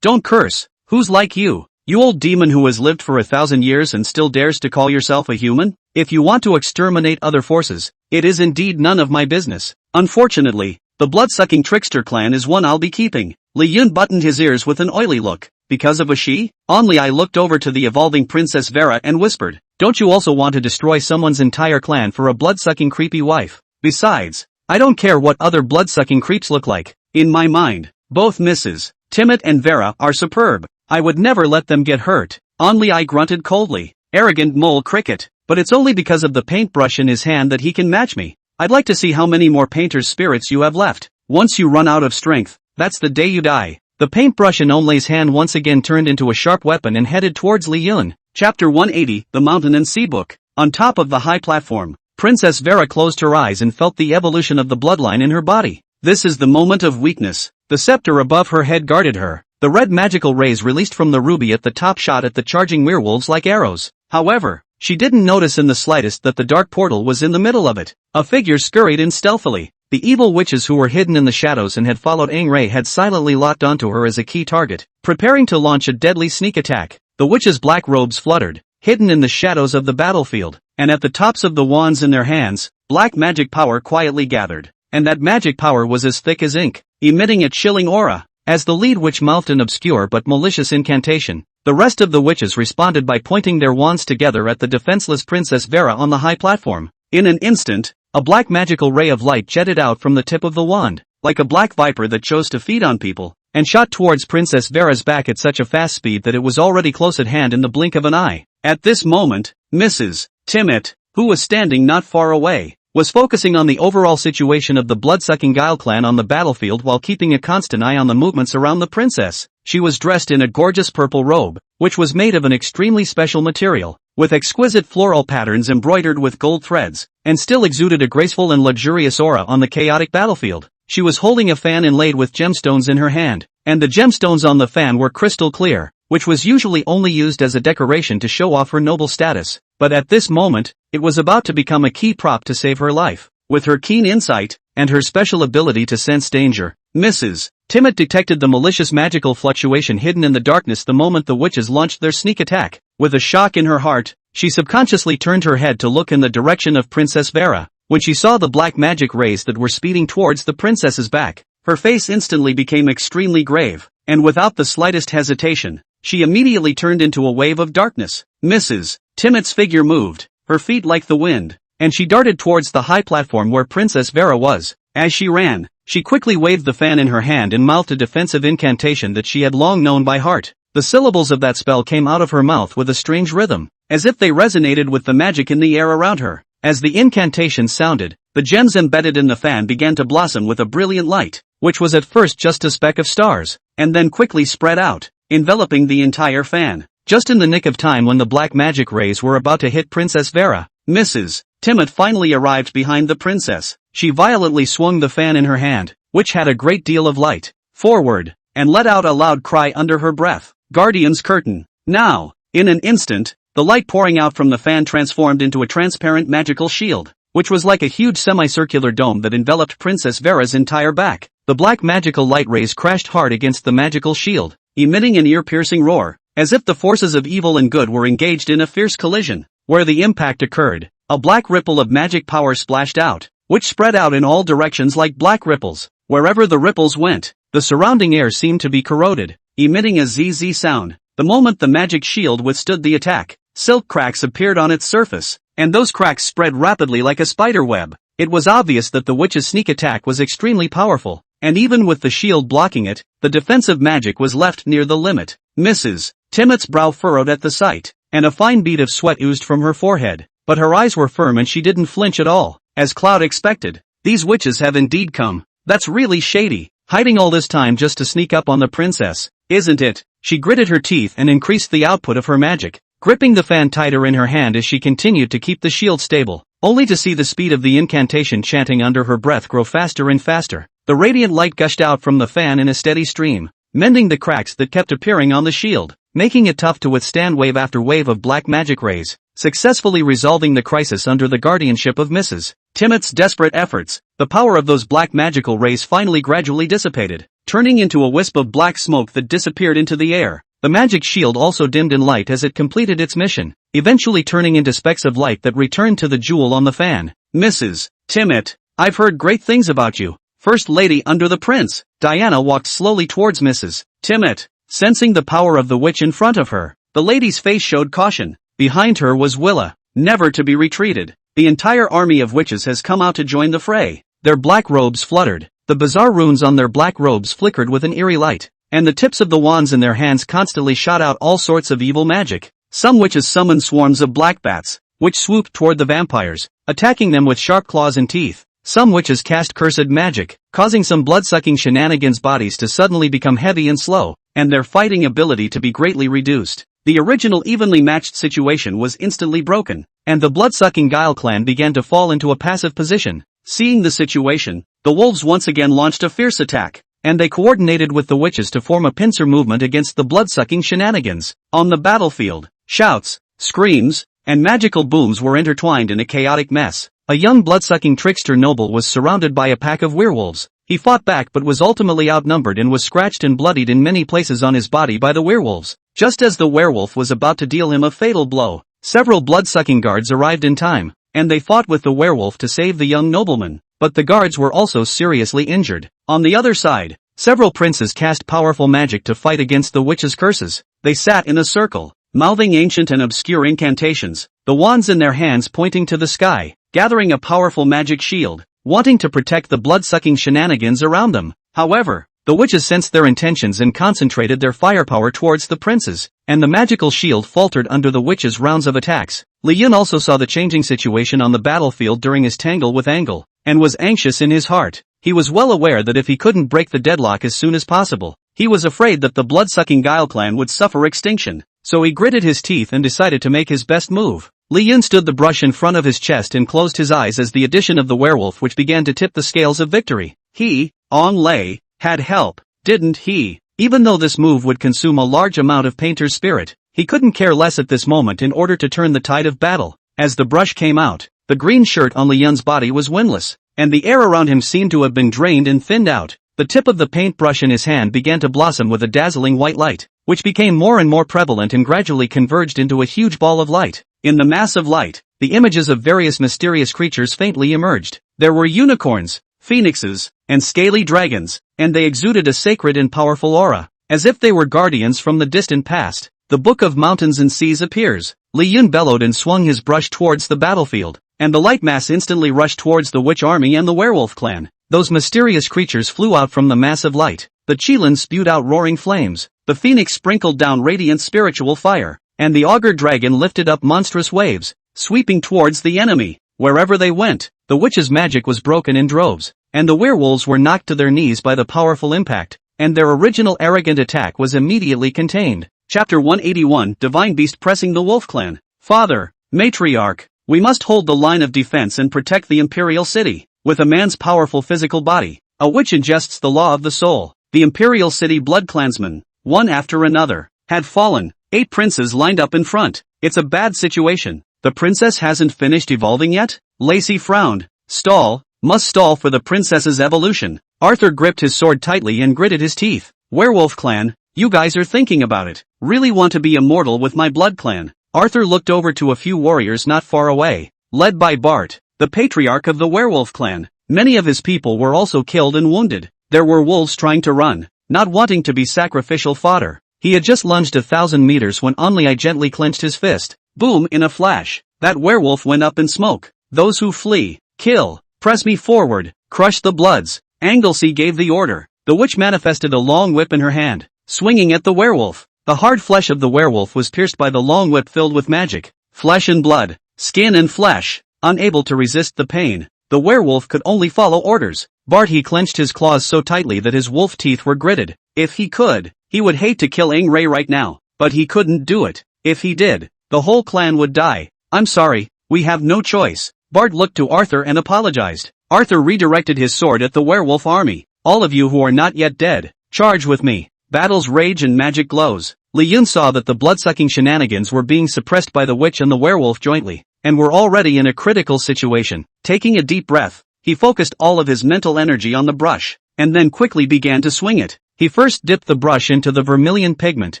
don't curse. Who's like you? You old demon who has lived for 1,000 years and still dares to call yourself a human? If you want to exterminate other forces, it is indeed none of my business. Unfortunately, the blood-sucking trickster clan is one I'll be keeping. Li Yun buttoned his ears with an oily look. Because of a she? Only I looked over to the evolving Princess Vera and whispered, "Don't you also want to destroy someone's entire clan for a blood-sucking creepy wife? Besides, I don't care what other blood-sucking creeps look like. In my mind, both Mrs. Timot and Vera are superb. I would never let them get hurt." Only I grunted coldly. Arrogant mole cricket. But it's only because of the paintbrush in his hand that he can match me. I'd like to see how many more painter's spirits you have left. Once you run out of strength, that's the day you die. The paintbrush in Onlay's hand once again turned into a sharp weapon and headed towards Li Yun. Chapter 180, The Mountain and Sea Book. On top of the high platform, Princess Vera closed her eyes and felt the evolution of the bloodline in her body. This is the moment of weakness. The scepter above her head guarded her. The red magical rays released from the ruby at the top shot at the charging werewolves like arrows. However, she didn't notice in the slightest that the dark portal was in the middle of it. A figure scurried in stealthily. The evil witches who were hidden in the shadows and had followed Aang Rei had silently locked onto her as a key target, preparing to launch a deadly sneak attack. The witches' black robes fluttered, hidden in the shadows of the battlefield, and at the tops of the wands in their hands, black magic power quietly gathered. And that magic power was as thick as ink, emitting a chilling aura. As the lead witch mouthed an obscure but malicious incantation, the rest of the witches responded by pointing their wands together at the defenseless Princess Vera on the high platform. In an instant, a black magical ray of light jetted out from the tip of the wand, like a black viper that chose to feed on people, and shot towards Princess Vera's back at such a fast speed that it was already close at hand in the blink of an eye. At this moment, Mrs. Timmet, who was standing not far away, was focusing on the overall situation of the blood-sucking Guile clan on the battlefield while keeping a constant eye on the movements around the princess. She was dressed in a gorgeous purple robe, which was made of an extremely special material, with exquisite floral patterns embroidered with gold threads, and still exuded a graceful and luxurious aura on the chaotic battlefield. She was holding a fan inlaid with gemstones in her hand, and the gemstones on the fan were crystal clear, which was usually only used as a decoration to show off her noble status, but at this moment, it was about to become a key prop to save her life. With her keen insight, and her special ability to sense danger, Mrs. Timmet detected the malicious magical fluctuation hidden in the darkness the moment the witches launched their sneak attack. With a shock in her heart, she subconsciously turned her head to look in the direction of Princess Vera. When she saw the black magic rays that were speeding towards the princess's back, her face instantly became extremely grave, and without the slightest hesitation, she immediately turned into a wave of darkness. Mrs. Timmet's figure moved, her feet like the wind, and she darted towards the high platform where Princess Vera was. As she ran, she quickly waved the fan in her hand and mouthed a defensive incantation that she had long known by heart. The syllables of that spell came out of her mouth with a strange rhythm, as if they resonated with the magic in the air around her. As the incantation sounded, the gems embedded in the fan began to blossom with a brilliant light, which was at first just a speck of stars, and then quickly spread out, enveloping the entire fan. Just in the nick of time when the black magic rays were about to hit Princess Vera, Mrs. Timmet finally arrived behind the princess. She violently swung the fan in her hand, which had a great deal of light, forward, and let out a loud cry under her breath. Guardian's curtain. Now, in an instant, the light pouring out from the fan transformed into a transparent magical shield, which was like a huge semicircular dome that enveloped Princess Vera's entire back. The black magical light rays crashed hard against the magical shield, emitting an ear-piercing roar, as if the forces of evil and good were engaged in a fierce collision. Where the impact occurred, a black ripple of magic power splashed out, which spread out in all directions like black ripples. Wherever the ripples went, the surrounding air seemed to be corroded, emitting a ZZ sound. The moment the magic shield withstood the attack, silk cracks appeared on its surface, and those cracks spread rapidly like a spider web. It was obvious that the witch's sneak attack was extremely powerful, and even with the shield blocking it, the defensive magic was left near the limit. Mrs. Timmet's brow furrowed at the sight, and a fine bead of sweat oozed from her forehead, but her eyes were firm and she didn't flinch at all. As Cloud expected, these witches have indeed come. That's really shady, hiding all this time just to sneak up on the princess, isn't it? She gritted her teeth and increased the output of her magic, gripping the fan tighter in her hand as she continued to keep the shield stable, only to see the speed of the incantation chanting under her breath grow faster and faster. The radiant light gushed out from the fan in a steady stream, mending the cracks that kept appearing on the shield, making it tough to withstand wave after wave of black magic rays, successfully resolving the crisis under the guardianship of Mrs. Timmet's desperate efforts. The power of those black magical rays finally gradually dissipated, turning into a wisp of black smoke that disappeared into the air. The magic shield also dimmed in light as it completed its mission, eventually turning into specks of light that returned to the jewel on the fan. Mrs. Timmet, I've heard great things about you, First Lady under the Prince. Diana walked slowly towards Mrs. Timmet, sensing the power of the witch in front of her. The lady's face showed caution. Behind her was Willa, never to be retreated. The entire army of witches has come out to join the fray. Their black robes fluttered, the bizarre runes on their black robes flickered with an eerie light, and the tips of the wands in their hands constantly shot out all sorts of evil magic. Some witches summoned swarms of black bats, which swooped toward the vampires, attacking them with sharp claws and teeth. Some witches cast cursed magic, causing some blood-sucking shenanigans' bodies to suddenly become heavy and slow, and their fighting ability to be greatly reduced. The original evenly matched situation was instantly broken, and the blood-sucking Guile clan began to fall into a passive position. Seeing the situation, the wolves once again launched a fierce attack, and they coordinated with the witches to form a pincer movement against the blood-sucking shenanigans. On the battlefield, shouts, screams, and magical booms were intertwined in a chaotic mess. A young blood-sucking trickster noble was surrounded by a pack of werewolves. He fought back but was ultimately outnumbered and was scratched and bloodied in many places on his body by the werewolves. Just as the werewolf was about to deal him a fatal blow, several blood-sucking guards arrived in time, and they fought with the werewolf to save the young nobleman, but the guards were also seriously injured. On the other side, Several princes cast powerful magic to fight against the witch's curses. They sat in a circle, mouthing ancient and obscure incantations, the wands in their hands pointing to the sky, gathering a powerful magic shield, wanting to protect the blood-sucking shenanigans around them. However, the witches sensed their intentions and concentrated their firepower towards the princes, and the magical shield faltered under the witches' rounds of attacks. Li Yun also saw the changing situation on the battlefield during his tangle with Angle, and was anxious in his heart. He was well aware that if he couldn't break the deadlock as soon as possible, he was afraid that the blood-sucking Guile clan would suffer extinction, so he gritted his teeth and decided to make his best move. Li Yun stood the brush in front of his chest and closed his eyes as the addition of the werewolf which began to tip the scales of victory. He, Ong Lei, had help, didn't he? Even though this move would consume a large amount of Painter's spirit, he couldn't care less at this moment in order to turn the tide of battle. As the brush came out, the green shirt on Li Yun's body was windless, and the air around him seemed to have been drained and thinned out. The tip of the paintbrush in his hand began to blossom with a dazzling white light, which became more and more prevalent and gradually converged into a huge ball of light. In the mass of light, the images of various mysterious creatures faintly emerged. There were unicorns, phoenixes, and scaly dragons, and they exuded a sacred and powerful aura, as if they were guardians from the distant past. The Book of Mountains and Seas appears. Li Yun bellowed and swung his brush towards the battlefield, and the light mass instantly rushed towards the witch army and the werewolf clan. Those mysterious creatures flew out from the mass of light. The Qilin spewed out roaring flames, the phoenix sprinkled down radiant spiritual fire, and the augur dragon lifted up monstrous waves, sweeping towards the enemy. Wherever they went, the witch's magic was broken in droves, and the werewolves were knocked to their knees by the powerful impact, and their original arrogant attack was immediately contained. Chapter 181, Divine Beast pressing the Wolf Clan. Father, Matriarch, we must hold the line of defense and protect the Imperial City. With a man's powerful physical body, a witch ingests the law of the soul. The Imperial City blood clansmen, one after another, had fallen. 8 princes lined up in front. It's a bad situation. The princess hasn't finished evolving yet? Lacey frowned. Stall, must stall for the princess's evolution. Arthur gripped his sword tightly and gritted his teeth. Werewolf clan, you guys are thinking about it. Really want to be immortal with my blood clan. Arthur looked over to a few warriors not far away, led by Bart, the patriarch of the werewolf clan. Many of his people were also killed and wounded. There were wolves trying to run, not wanting to be sacrificial fodder. He had just lunged 1,000 meters when Onlai gently clenched his fist. Boom! In a flash, that werewolf went up in smoke. Those who flee, kill, press me forward, crush the bloods. Anglesey gave the order. The witch manifested a long whip in her hand, swinging at the werewolf. The hard flesh of the werewolf was pierced by the long whip filled with magic. Flesh and blood, skin and flesh. Unable to resist the pain, the werewolf could only follow orders. Barty clenched his claws so tightly that his wolf teeth were gritted. If he could, he would hate to kill Ing Ray right now, but he couldn't do it. If he did, the whole clan would die. I'm sorry, we have no choice. Bart looked to Arthur and apologized. Arthur redirected his sword at the werewolf army. All of you who are not yet dead, charge with me. Battles rage and magic glows. Li Yun saw that the blood-sucking shenanigans were being suppressed by the witch and the werewolf jointly, and were already in a critical situation. Taking a deep breath, he focused all of his mental energy on the brush, and then quickly began to swing it. He first dipped the brush into the vermilion pigment,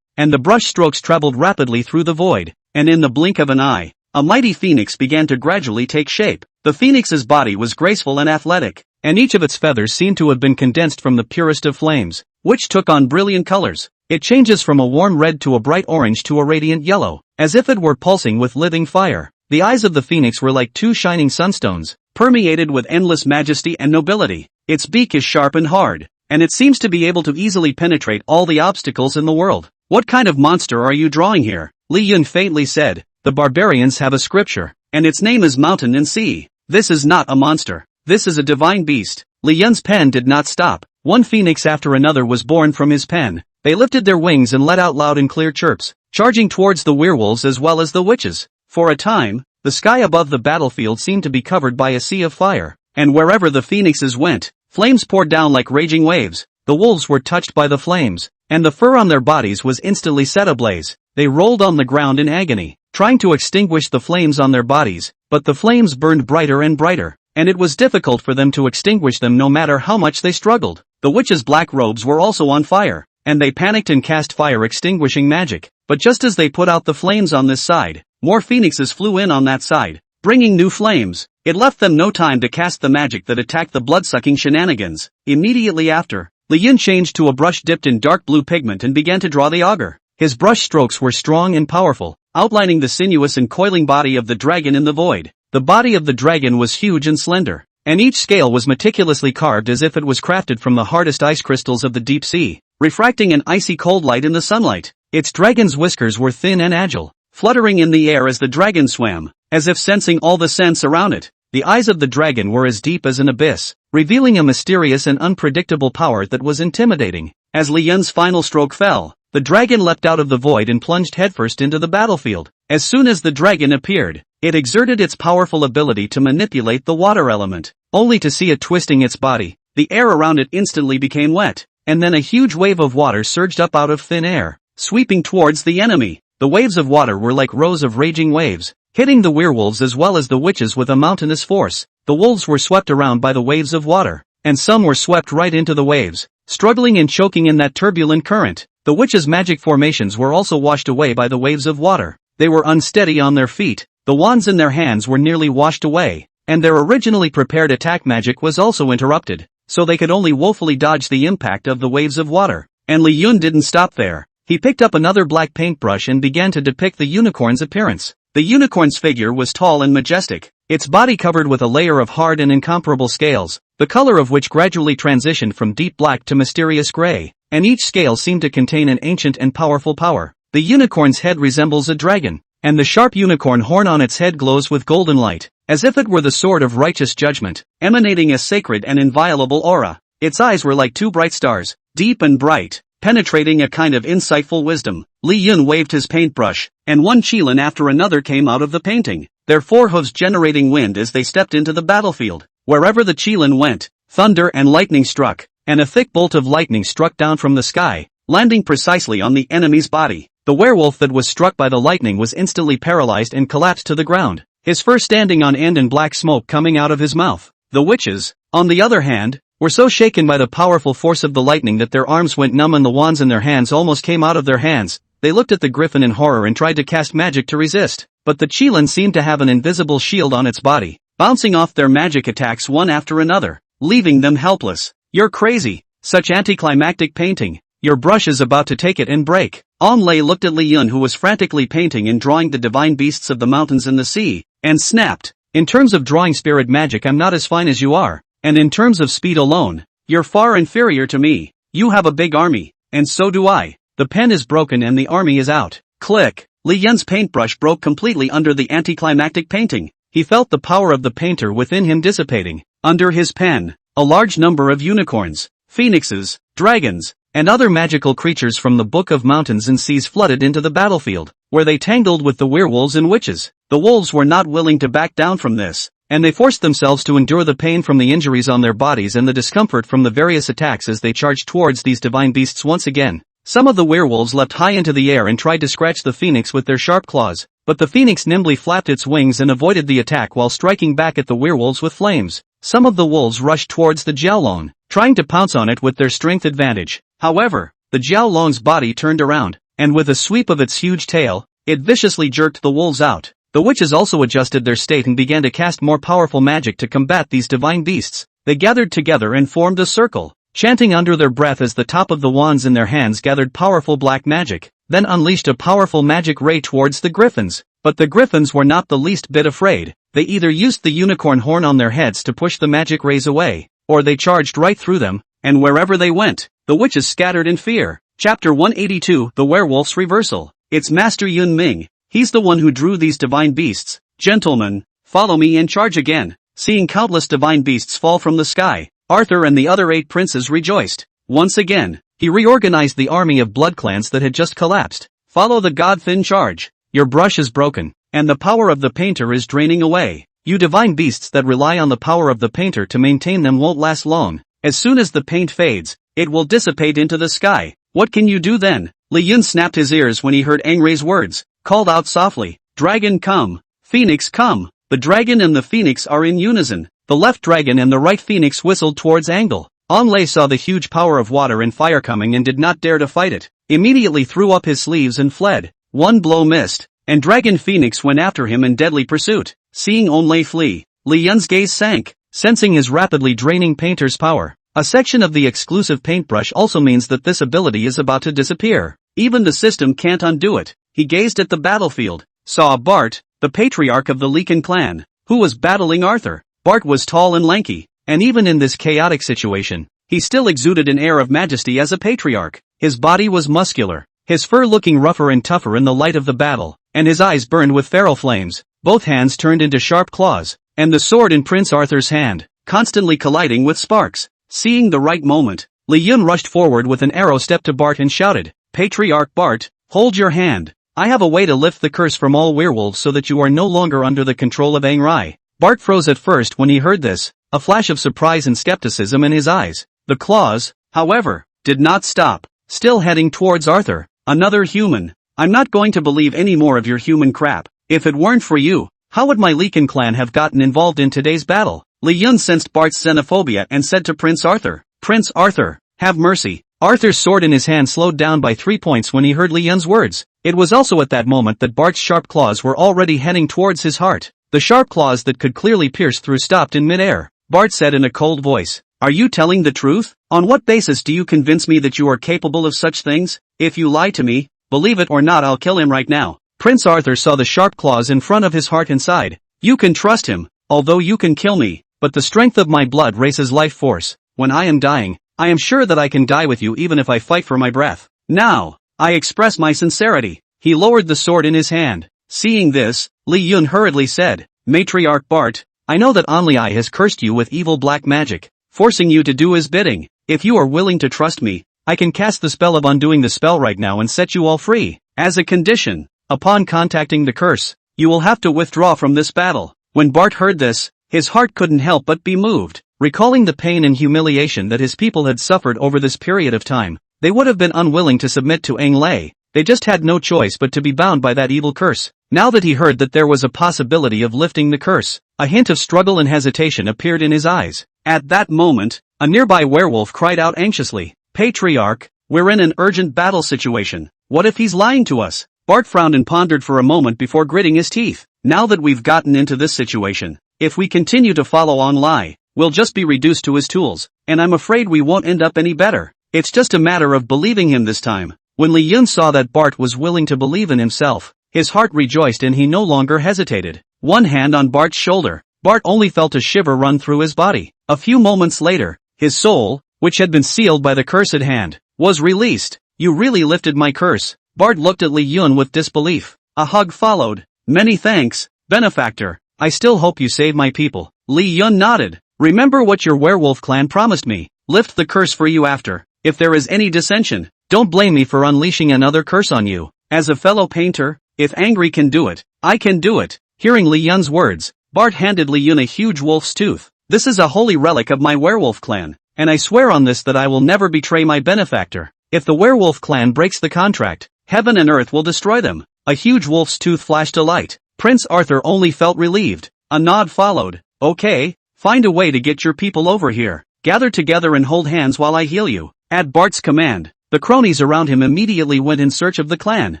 and the brush strokes traveled rapidly through the void, and in the blink of an eye, a mighty phoenix began to gradually take shape. The phoenix's body was graceful and athletic, and each of its feathers seemed to have been condensed from the purest of flames, which took on brilliant colors. It changes from a warm red to a bright orange to a radiant yellow, as if it were pulsing with living fire. The eyes of the phoenix were like 2 shining sunstones, permeated with endless majesty and nobility. Its beak is sharp and hard, and it seems to be able to easily penetrate all the obstacles in the world. What kind of monster are you drawing here? Li Yun faintly said. The barbarians have a scripture, and its name is Mountain and Sea. This is not a monster. This is a divine beast. Li Yun's pen did not stop. One phoenix after another was born from his pen. They lifted their wings and let out loud and clear chirps, charging towards the werewolves as well as the witches. For a time, the sky above the battlefield seemed to be covered by a sea of fire, and wherever the phoenixes went, flames poured down like raging waves. The wolves were touched by the flames, and the fur on their bodies was instantly set ablaze. They rolled on the ground in agony, trying to extinguish the flames on their bodies, but the flames burned brighter and brighter, and it was difficult for them to extinguish them no matter how much they struggled. The witches' black robes were also on fire, and they panicked and cast fire-extinguishing magic. But just as they put out the flames on this side, more phoenixes flew in on that side, bringing new flames. It left them no time to cast the magic that attacked the blood-sucking shenanigans. Immediately after, Li Yun changed to a brush dipped in dark blue pigment and began to draw the augur. His brush strokes were strong and powerful, outlining the sinuous and coiling body of the dragon in the void. The body of the dragon was huge and slender, and each scale was meticulously carved as if it was crafted from the hardest ice crystals of the deep sea, refracting an icy cold light in the sunlight. Its dragon's whiskers were thin and agile, fluttering in the air as the dragon swam, as if sensing all the scents around it. The eyes of the dragon were as deep as an abyss, revealing a mysterious and unpredictable power that was intimidating. As Li Yun's final stroke fell, the dragon leapt out of the void and plunged headfirst into the battlefield. As soon as the dragon appeared, it exerted its powerful ability to manipulate the water element, only to see it twisting its body. The air around it instantly became wet, and then a huge wave of water surged up out of thin air, sweeping towards the enemy. The waves of water were like rows of raging waves, hitting the werewolves as well as the witches with a mountainous force. The wolves were swept around by the waves of water, and some were swept right into the waves, struggling and choking in that turbulent current. The witches' magic formations were also washed away by the waves of water. They were unsteady on their feet, the wands in their hands were nearly washed away, and their originally prepared attack magic was also interrupted, so they could only woefully dodge the impact of the waves of water. And Li Yun didn't stop there. He picked up another black paintbrush and began to depict the unicorn's appearance. The unicorn's figure was tall and majestic, its body covered with a layer of hard and incomparable scales, the color of which gradually transitioned from deep black to mysterious gray, and each scale seemed to contain an ancient and powerful power. The unicorn's head resembles a dragon, and the sharp unicorn horn on its head glows with golden light, as if it were the sword of righteous judgment, emanating a sacred and inviolable aura. Its eyes were like two bright stars, deep and bright, penetrating a kind of insightful wisdom. Li Yun waved his paintbrush, and one qilin after another came out of the painting, their forehooves generating wind as they stepped into the battlefield. Wherever the qilin went, thunder and lightning struck, and a thick bolt of lightning struck down from the sky, landing precisely on the enemy's body. The werewolf that was struck by the lightning was instantly paralyzed and collapsed to the ground, his fur standing on end and black smoke coming out of his mouth. The witches, on the other hand, were so shaken by the powerful force of the lightning that their arms went numb and the wands in their hands almost came out of their hands. They looked at the griffin in horror and tried to cast magic to resist, but the qilin seemed to have an invisible shield on its body, bouncing off their magic attacks one after another, leaving them helpless. "You're crazy. Such anticlimactic painting. Your brush is about to take it and break." Lei looked at Li Yun, who was frantically painting and drawing the divine beasts of the mountains and the sea, and snapped, "In terms of drawing spirit magic I'm not as fine as you are, and in terms of speed alone, you're far inferior to me. You have a big army, and so do I. The pen is broken and the army is out." Click! Li Yun's paintbrush broke completely under the anticlimactic painting. He felt the power of the painter within him dissipating. Under his pen, a large number of unicorns, phoenixes, dragons, and other magical creatures from the Book of Mountains and Seas flooded into the battlefield, where they tangled with the werewolves and witches. The wolves were not willing to back down from this, and they forced themselves to endure the pain from the injuries on their bodies and the discomfort from the various attacks as they charged towards these divine beasts once again. Some of the werewolves leapt high into the air and tried to scratch the phoenix with their sharp claws, but the phoenix nimbly flapped its wings and avoided the attack while striking back at the werewolves with flames. Some of the wolves rushed towards the Jiaolong, trying to pounce on it with their strength advantage. However, the Jiaolong's body turned around, and with a sweep of its huge tail, it viciously jerked the wolves out. The witches also adjusted their state and began to cast more powerful magic to combat these divine beasts. They gathered together and formed a circle, chanting under their breath as the top of the wands in their hands gathered powerful black magic, then unleashed a powerful magic ray towards the griffins. But the griffins were not the least bit afraid. They either used the unicorn horn on their heads to push the magic rays away, or they charged right through them, and wherever they went, the witches scattered in fear. Chapter 182, The Werewolf's Reversal. It's Master Yun Ming. He's the one who drew these divine beasts. Gentlemen, follow me and charge again. Seeing countless divine beasts fall from the sky, Arthur and the other 8 princes rejoiced. Once again, he reorganized the army of blood clans that had just collapsed. Follow the god-thin charge. Your brush is broken, and the power of the painter is draining away. You divine beasts that rely on the power of the painter to maintain them won't last long. As soon as the paint fades, it will dissipate into the sky. What can you do then? Li Yun snapped his ears when he heard Angrei's words, called out softly, "Dragon come! Phoenix come!" The dragon and the phoenix are in unison. The left dragon and the right phoenix whistled towards Angle. Lei saw the huge power of water and fire coming and did not dare to fight it. Immediately threw up his sleeves and fled. One blow missed, and Dragon Phoenix went after him in deadly pursuit. Seeing Lei flee, Li Yun's gaze sank, sensing his rapidly draining painter's power. A section of the exclusive paintbrush also means that this ability is about to disappear. Even the system can't undo it. He gazed at the battlefield, saw Bart, the patriarch of the Leakin clan, who was battling Arthur. Bart was tall and lanky, and even in this chaotic situation, he still exuded an air of majesty as a patriarch. His body was muscular, his fur looking rougher and tougher in the light of the battle, and his eyes burned with feral flames. Both hands turned into sharp claws, and the sword in Prince Arthur's hand, constantly colliding with sparks. Seeing the right moment, Li Yun rushed forward with an arrow step to Bart and shouted, "Patriarch Bart, hold your hand. I have a way to lift the curse from all werewolves so that you are no longer under the control of Rai." Bart froze at first when he heard this, a flash of surprise and skepticism in his eyes. The claws, however, did not stop, still heading towards Arthur. "Another human. I'm not going to believe any more of your human crap. If it weren't for you, how would my Leakin clan have gotten involved in today's battle?" Li Yun sensed Bart's xenophobia and said to Prince Arthur, "Prince Arthur, have mercy." Arthur's sword in his hand slowed down by 3 points when he heard Li Yun's words. It was also at that moment that Bart's sharp claws were already heading towards his heart. The sharp claws that could clearly pierce through stopped in midair. Bart said in a cold voice, "Are you telling the truth? On what basis do you convince me that you are capable of such things? If you lie to me, believe it or not, I'll kill him right now." Prince Arthur saw the sharp claws in front of his heart and sighed. "You can trust him, although you can kill me, but the strength of my blood races life force. When I am dying, I am sure that I can die with you even if I fight for my breath. Now, I express my sincerity." He lowered the sword in his hand. Seeing this, Li Yun hurriedly said, "Matriarch Bart, I know that Only has cursed you with evil black magic, forcing you to do his bidding. If you are willing to trust me, I can cast the spell of undoing the spell right now and set you all free. As a condition, upon contacting the curse, you will have to withdraw from this battle." When Bart heard this, his heart couldn't help but be moved. Recalling the pain and humiliation that his people had suffered over this period of time, they would have been unwilling to submit to Lei. They just had no choice but to be bound by that evil curse. Now that he heard that there was a possibility of lifting the curse, a hint of struggle and hesitation appeared in his eyes. At that moment, a nearby werewolf cried out anxiously, "Patriarch, we're in an urgent battle situation. What if he's lying to us?" Bart frowned and pondered for a moment before gritting his teeth. "Now that we've gotten into this situation, if we continue to follow Lei, we'll just be reduced to his tools, and I'm afraid we won't end up any better. It's just a matter of believing him this time." When Li Yun saw that Bart was willing to believe in himself, his heart rejoiced and he no longer hesitated. One hand on Bart's shoulder, Bart only felt a shiver run through his body. A few moments later, his soul, which had been sealed by the cursed hand, was released. "You really lifted my curse." Bart looked at Li Yun with disbelief. A hug followed. "Many thanks, benefactor. I still hope you save my people." Li Yun nodded. "Remember what your werewolf clan promised me. Lift the curse for you after. If there is any dissension, don't blame me for unleashing another curse on you. As a fellow painter, if Angry can do it, I can do it." Hearing Li Yun's words, Bart handed Li Yun a huge wolf's tooth. "This is a holy relic of my werewolf clan, and I swear on this that I will never betray my benefactor. If the werewolf clan breaks the contract, heaven and earth will destroy them." A huge wolf's tooth flashed a light. Prince Arthur only felt relieved. A nod followed. "Okay, find a way to get your people over here. Gather together and hold hands while I heal you." At Bart's command, the cronies around him immediately went in search of the clan.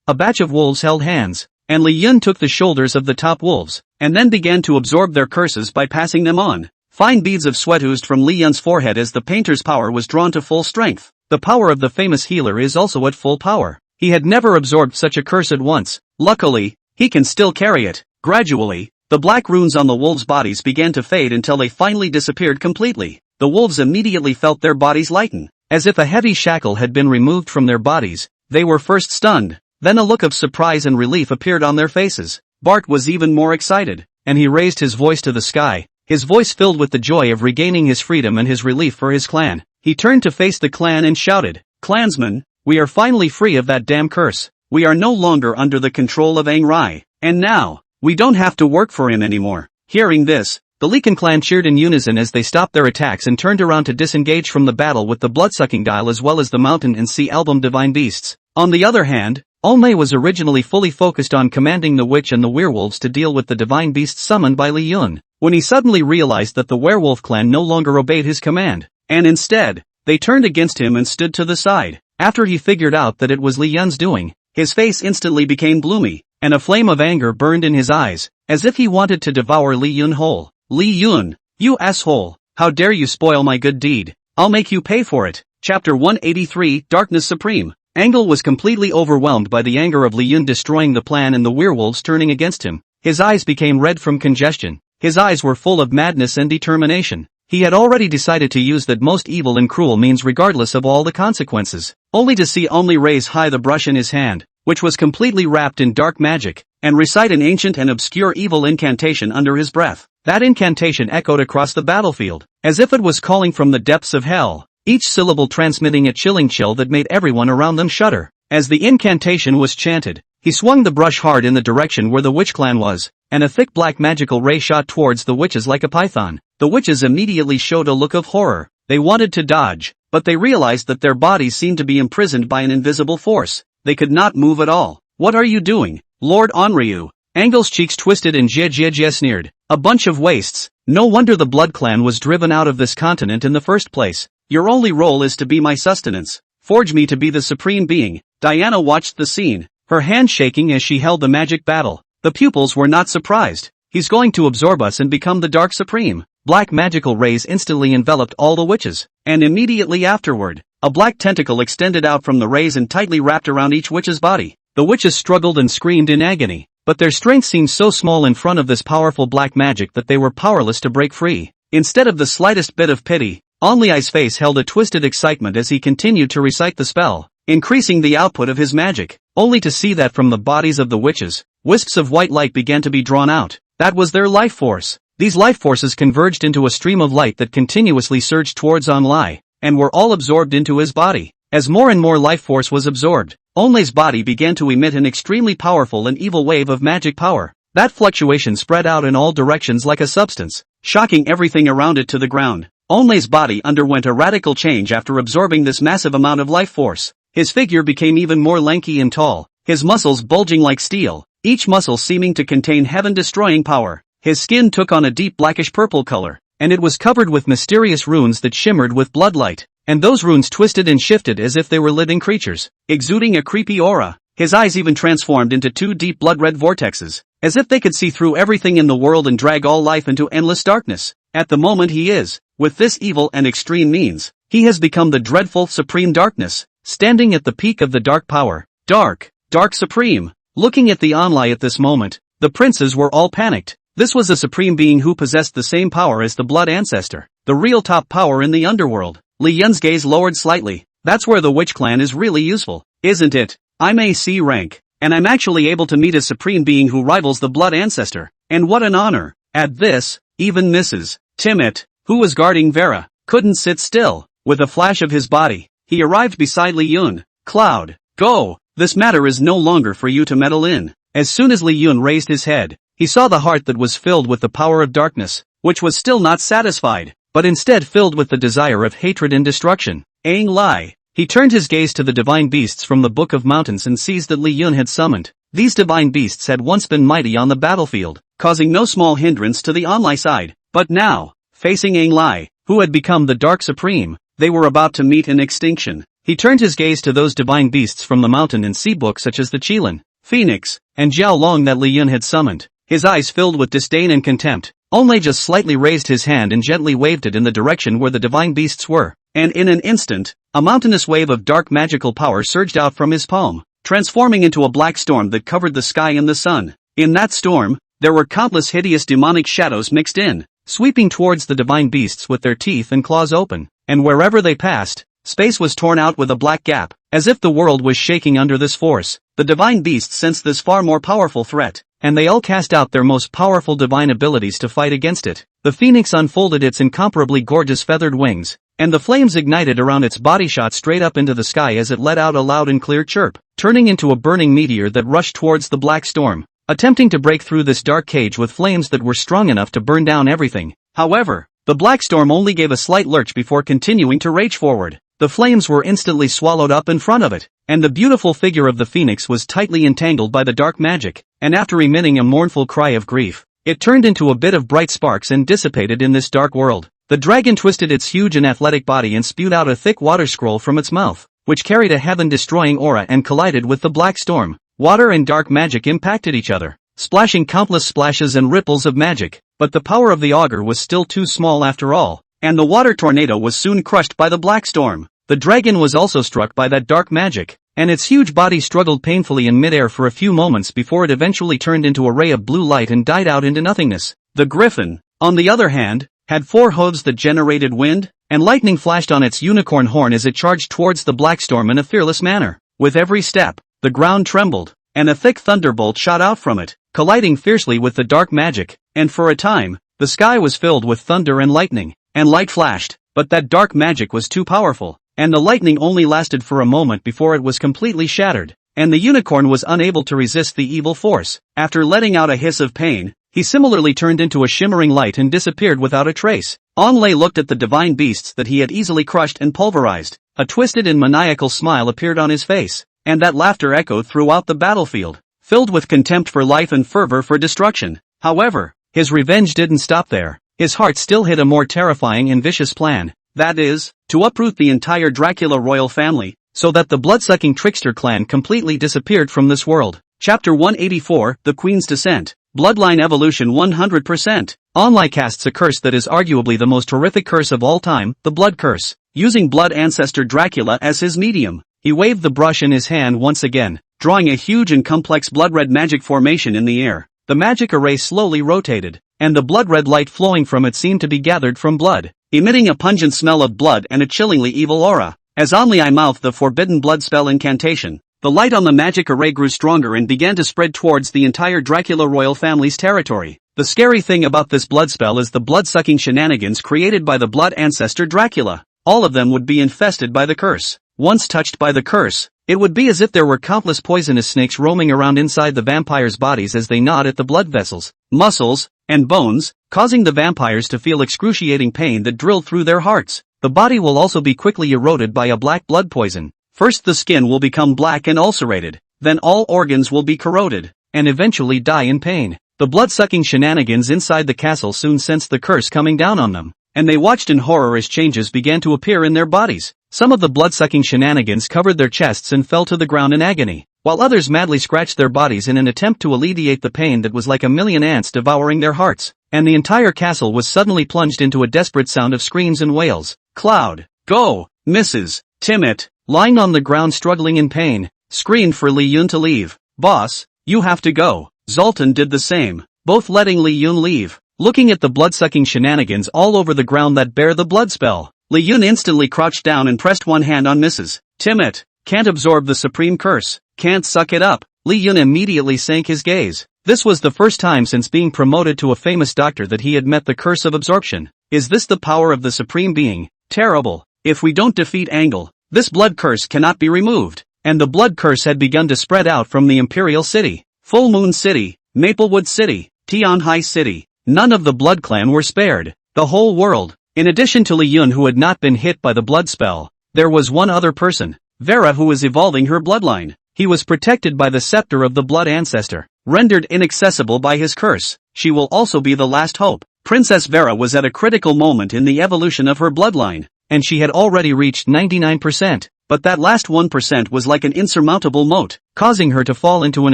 A batch of wolves held hands, and Li Yun took the shoulders of the top wolves, and then began to absorb their curses by passing them on. Fine beads of sweat oozed from Li Yun's forehead as the painter's power was drawn to full strength. The power of the famous healer is also at full power. He had never absorbed such a curse at once. Luckily, he can still carry it. Gradually, the black runes on the wolves' bodies began to fade until they finally disappeared completely. The wolves immediately felt their bodies lighten. As if a heavy shackle had been removed from their bodies, they were first stunned, then a look of surprise and relief appeared on their faces. Bart was even more excited, and he raised his voice to the sky, his voice filled with the joy of regaining his freedom and his relief for his clan. He turned to face the clan and shouted, "Clansmen, we are finally free of that damn curse. We are no longer under the control of Rai, and now, we don't have to work for him anymore." Hearing this, the Leakin clan cheered in unison as they stopped their attacks and turned around to disengage from the battle with the blood-sucking dial as well as the mountain and sea album divine beasts. On the other hand, Olmei was originally fully focused on commanding the witch and the werewolves to deal with the divine beasts summoned by Li Yun, when he suddenly realized that the werewolf clan no longer obeyed his command, and instead, they turned against him and stood to the side. After he figured out that it was Li Yun's doing, his face instantly became gloomy, and a flame of anger burned in his eyes, as if he wanted to devour Li Yun whole. "Li Yun, you asshole, how dare you spoil my good deed. I'll make you pay for it. Chapter 183, Darkness Supreme. Angle was completely overwhelmed by the anger of Li Yun destroying the plan and the werewolves turning against him. His eyes became red from congestion. His eyes were full of madness and determination. He had already decided to use that most evil and cruel means regardless of all the consequences, only to see only raise high the brush in his hand, which was completely wrapped in dark magic, and recite an ancient and obscure evil incantation under his breath. That incantation echoed across the battlefield, as if it was calling from the depths of hell, each syllable transmitting a chilling chill that made everyone around them shudder. As the incantation was chanted, he swung the brush hard in the direction where the witch clan was, and a thick black magical ray shot towards the witches like a python. The witches immediately showed a look of horror. They wanted to dodge, but they realized that their bodies seemed to be imprisoned by an invisible force. They could not move at all. What are you doing, Lord Onryu? Angle's cheeks twisted and Jie sneered. A bunch of wastes. No wonder the Blood Clan was driven out of this continent in the first place. Your only role is to be my sustenance. Forge me to be the supreme being. Diana watched the scene, her hand shaking as she held the magic battle. The pupils were not surprised. He's going to absorb us and become the Dark Supreme. Black magical rays instantly enveloped all the witches, and immediately afterward, a black tentacle extended out from the rays and tightly wrapped around each witch's body. The witches struggled and screamed in agony, but their strength seemed so small in front of this powerful black magic that they were powerless to break free. Instead of the slightest bit of pity, Only's face held a twisted excitement as he continued to recite the spell, increasing the output of his magic, only to see that from the bodies of the witches, wisps of white light began to be drawn out. That was their life force. These life forces converged into a stream of light that continuously surged towards Only, and were all absorbed into his body. As more and more life force was absorbed, Only's body began to emit an extremely powerful and evil wave of magic power. That fluctuation spread out in all directions like a substance, shocking everything around it to the ground. Only's body underwent a radical change after absorbing this massive amount of life force. His figure became even more lanky and tall, his muscles bulging like steel, each muscle seeming to contain heaven-destroying power. His skin took on a deep blackish-purple color, and it was covered with mysterious runes that shimmered with bloodlight, and those runes twisted and shifted as if they were living creatures, exuding a creepy aura. His eyes even transformed into two deep blood-red vortexes, as if they could see through everything in the world and drag all life into endless darkness. At the moment he is, with this evil and extreme means, he has become the dreadful supreme darkness, standing at the peak of the dark power. Dark supreme. Looking at the Only at this moment, the princes were all panicked. This was a supreme being who possessed the same power as the blood ancestor, the real top power in the underworld. Li Yun's gaze lowered slightly. That's where the witch clan is really useful, isn't it? I'm a C rank, and I'm actually able to meet a supreme being who rivals the blood ancestor, and what an honor. At this, even Mrs. Timmet, who was guarding Vera, couldn't sit still. With a flash of his body, he arrived beside Li Yun. Cloud, go! This matter is no longer for you to meddle in. As soon as Li Yun raised his head, he saw the heart that was filled with the power of darkness, which was still not satisfied, but instead filled with the desire of hatred and destruction. Aang Lai. He turned his gaze to the divine beasts from the Book of Mountains and sees that Li Yun had summoned. These divine beasts had once been mighty on the battlefield, causing no small hindrance to the Only side. But now, facing Aang Lai, who had become the Dark Supreme, they were about to meet in extinction. He turned his gaze to those divine beasts from the mountain and sea book such as the Qilin, Phoenix, and Jiao Long that Li Yun had summoned. His eyes filled with disdain and contempt. Only just slightly raised his hand and gently waved it in the direction where the divine beasts were, and in an instant, a mountainous wave of dark magical power surged out from his palm, transforming into a black storm that covered the sky and the sun. In that storm, there were countless hideous demonic shadows mixed in, sweeping towards the divine beasts with their teeth and claws open, and wherever they passed, space was torn out with a black gap, as if the world was shaking under this force. The divine beasts sensed this far more powerful threat, and they all cast out their most powerful divine abilities to fight against it. The phoenix unfolded its incomparably gorgeous feathered wings, and the flames ignited around its body shot straight up into the sky as it let out a loud and clear chirp, turning into a burning meteor that rushed towards the black storm, attempting to break through this dark cage with flames that were strong enough to burn down everything. However, the black storm only gave a slight lurch before continuing to rage forward. The flames were instantly swallowed up in front of it, and the beautiful figure of the phoenix was tightly entangled by the dark magic, and after emitting a mournful cry of grief, it turned into a bit of bright sparks and dissipated in this dark world. The dragon twisted its huge and athletic body and spewed out a thick water scroll from its mouth, which carried a heaven-destroying aura and collided with the black storm. Water and dark magic impacted each other, splashing countless splashes and ripples of magic, but the power of the augur was still too small after all. and the water tornado was soon crushed by the black storm. The dragon was also struck by that dark magic, and its huge body struggled painfully in midair for a few moments before it eventually turned into a ray of blue light and died out into nothingness. The griffin, on the other hand, had 4 hooves that generated wind, and lightning flashed on its unicorn horn as it charged towards the black storm in a fearless manner. With every step, the ground trembled, and a thick thunderbolt shot out from it, colliding fiercely with the dark magic, and for a time, the sky was filled with thunder and lightning, and light flashed, but that dark magic was too powerful, and the lightning only lasted for a moment before it was completely shattered, and the unicorn was unable to resist the evil force. After letting out a hiss of pain, he similarly turned into a shimmering light and disappeared without a trace. Onlay looked at the divine beasts that he had easily crushed and pulverized. A twisted and maniacal smile appeared on his face, and that laughter echoed throughout the battlefield, filled with contempt for life and fervor for destruction. However, his revenge didn't stop there. His heart still hid a more terrifying and vicious plan, that is, to uproot the entire Dracula royal family, so that the blood-sucking trickster clan completely disappeared from this world. Chapter 184, The Queen's Descent. Bloodline Evolution 100%. Onlay casts a curse that is arguably the most horrific curse of all time, the Blood Curse. Using Blood Ancestor Dracula as his medium, he waved the brush in his hand once again, drawing a huge and complex blood-red magic formation in the air. The magic array slowly rotated, and the blood-red light flowing from it seemed to be gathered from blood, emitting a pungent smell of blood and a chillingly evil aura. As Onlay mouthed the forbidden blood spell incantation, the light on the magic array grew stronger and began to spread towards the entire Dracula royal family's territory. The scary thing about this blood spell is the blood-sucking shenanigans created by the blood ancestor Dracula. All of them would be infested by the curse. Once touched by the curse, it would be as if there were countless poisonous snakes roaming around inside the vampires' bodies as they gnawed at the blood vessels, muscles, and bones, causing the vampires to feel excruciating pain that drilled through their hearts. The body will also be quickly eroded by a black blood poison. First the skin will become black and ulcerated, then all organs will be corroded, and eventually die in pain. The blood-sucking shenanigans inside the castle soon sensed the curse coming down on them, and they watched in horror as changes began to appear in their bodies. Some of the blood-sucking shenanigans covered their chests and fell to the ground in agony, while others madly scratched their bodies in an attempt to alleviate the pain that was like a million ants devouring their hearts, and the entire castle was suddenly plunged into a desperate sound of screams and wails. Cloud, go, Mrs. Timmett, lying on the ground struggling in pain, screamed for Li Yun to leave. Boss, you have to go. Zoltan did the same, both letting Li Yun leave. Looking at the blood-sucking shenanigans all over the ground that bear the blood spell, Li Yun instantly crouched down and pressed one hand on Mrs. Timmett. Can't absorb the supreme curse, can't suck it up. Li Yun immediately sank his gaze. This was the first time since being promoted to a famous doctor that he had met the curse of absorption. Is this the power of the supreme being? Terrible. If we don't defeat Angle, this blood curse cannot be removed. And the blood curse had begun to spread out from the Imperial City, Full Moon City, Maplewood City, Tianhai City. None of the Blood Clan were spared. The whole world. In addition to Li Yun, who had not been hit by the blood spell, there was one other person, Vera, who was evolving her bloodline. He was protected by the scepter of the blood ancestor, rendered inaccessible by his curse. She will also be the last hope. Princess Vera was at a critical moment in the evolution of her bloodline, and she had already reached 99%, but that last 1% was like an insurmountable moat, causing her to fall into an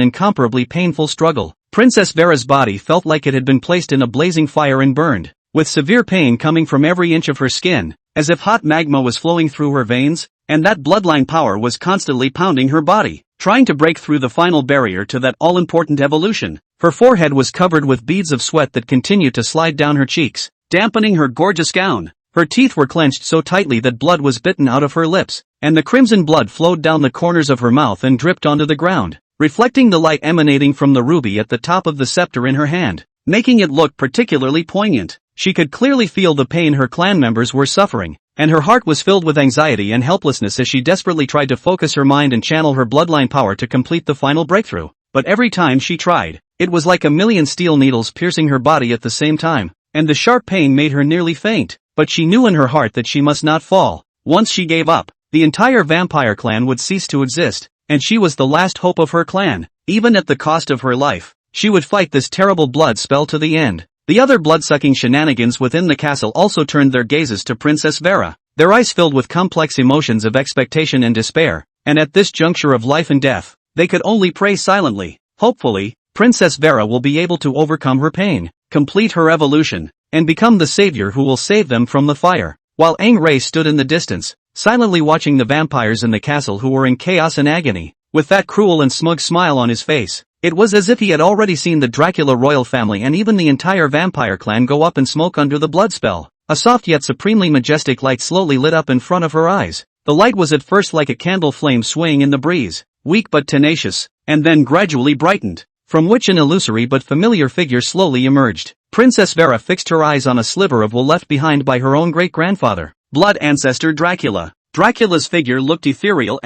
incomparably painful struggle. Princess Vera's body felt like it had been placed in a blazing fire and burned, with severe pain coming from every inch of her skin, as if hot magma was flowing through her veins, and that bloodline power was constantly pounding her body, trying to break through the final barrier to that all-important evolution. Her forehead was covered with beads of sweat that continued to slide down her cheeks, dampening her gorgeous gown. Her teeth were clenched so tightly that blood was bitten out of her lips, and the crimson blood flowed down the corners of her mouth and dripped onto the ground, reflecting the light emanating from the ruby at the top of the scepter in her hand, making it look particularly poignant. She could clearly feel the pain her clan members were suffering, and her heart was filled with anxiety and helplessness as she desperately tried to focus her mind and channel her bloodline power to complete the final breakthrough. But every time she tried, it was like a million steel needles piercing her body at the same time, and the sharp pain made her nearly faint. But she knew in her heart that she must not fall. Once she gave up, the entire vampire clan would cease to exist, and she was the last hope of her clan. Even at the cost of her life, she would fight this terrible blood spell to the end. The other blood-sucking shenanigans within the castle also turned their gazes to Princess Vera, their eyes filled with complex emotions of expectation and despair, and at this juncture of life and death, they could only pray silently. Hopefully, Princess Vera will be able to overcome her pain, complete her evolution, and become the savior who will save them from the fire. While Aang Rei stood in the distance, silently watching the vampires in the castle who were in chaos and agony, with that cruel and smug smile on his face, it was as if he had already seen the Dracula royal family and even the entire vampire clan go up in smoke under the blood spell. A soft yet supremely majestic light slowly lit up in front of her eyes. The light was at first like a candle flame swaying in the breeze, weak but tenacious, and then gradually brightened, from which an illusory but familiar figure slowly emerged. Princess Vera fixed her eyes on a sliver of wool left behind by her own great-grandfather, blood ancestor Dracula. Dracula's figure looked ethereal,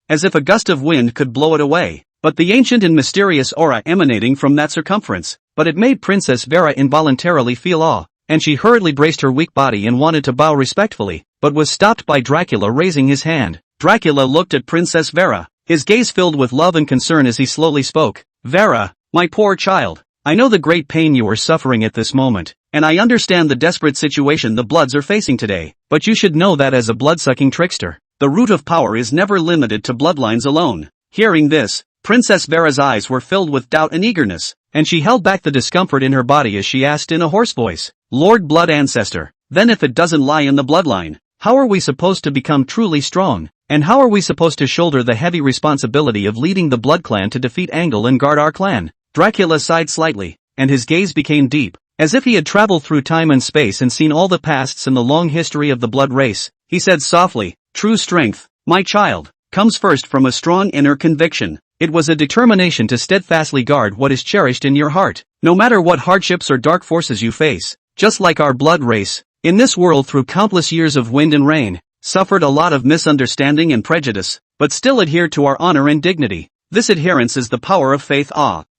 as if a gust of wind could blow it away. But the ancient and mysterious aura emanating from that circumference, but it made Princess Vera involuntarily feel awe, and she hurriedly braced her weak body and wanted to bow respectfully, but was stopped by Dracula raising his hand. Dracula looked at Princess Vera, his gaze filled with love and concern as he slowly spoke. Vera, my poor child, I know the great pain you are suffering at this moment, and I understand the desperate situation the Bloods are facing today, but you should know that as a blood-sucking trickster, the root of power is never limited to bloodlines alone. Hearing this, Princess Vera's eyes were filled with doubt and eagerness, and she held back the discomfort in her body as she asked in a hoarse voice, Lord Blood Ancestor, then if it doesn't lie in the bloodline, how are we supposed to become truly strong, and how are we supposed to shoulder the heavy responsibility of leading the Blood Clan to defeat Angle and guard our clan? Dracula sighed slightly, and his gaze became deep, as if he had traveled through time and space and seen all the pasts and the long history of the blood race. He said softly, true strength, my child, comes first from a strong inner conviction. It was a determination to steadfastly guard what is cherished in your heart, no matter what hardships or dark forces you face. Just like our blood race, in this world through countless years of wind and rain, suffered a lot of misunderstanding and prejudice, but still adhered to our honor and dignity. This adherence is the power of faith.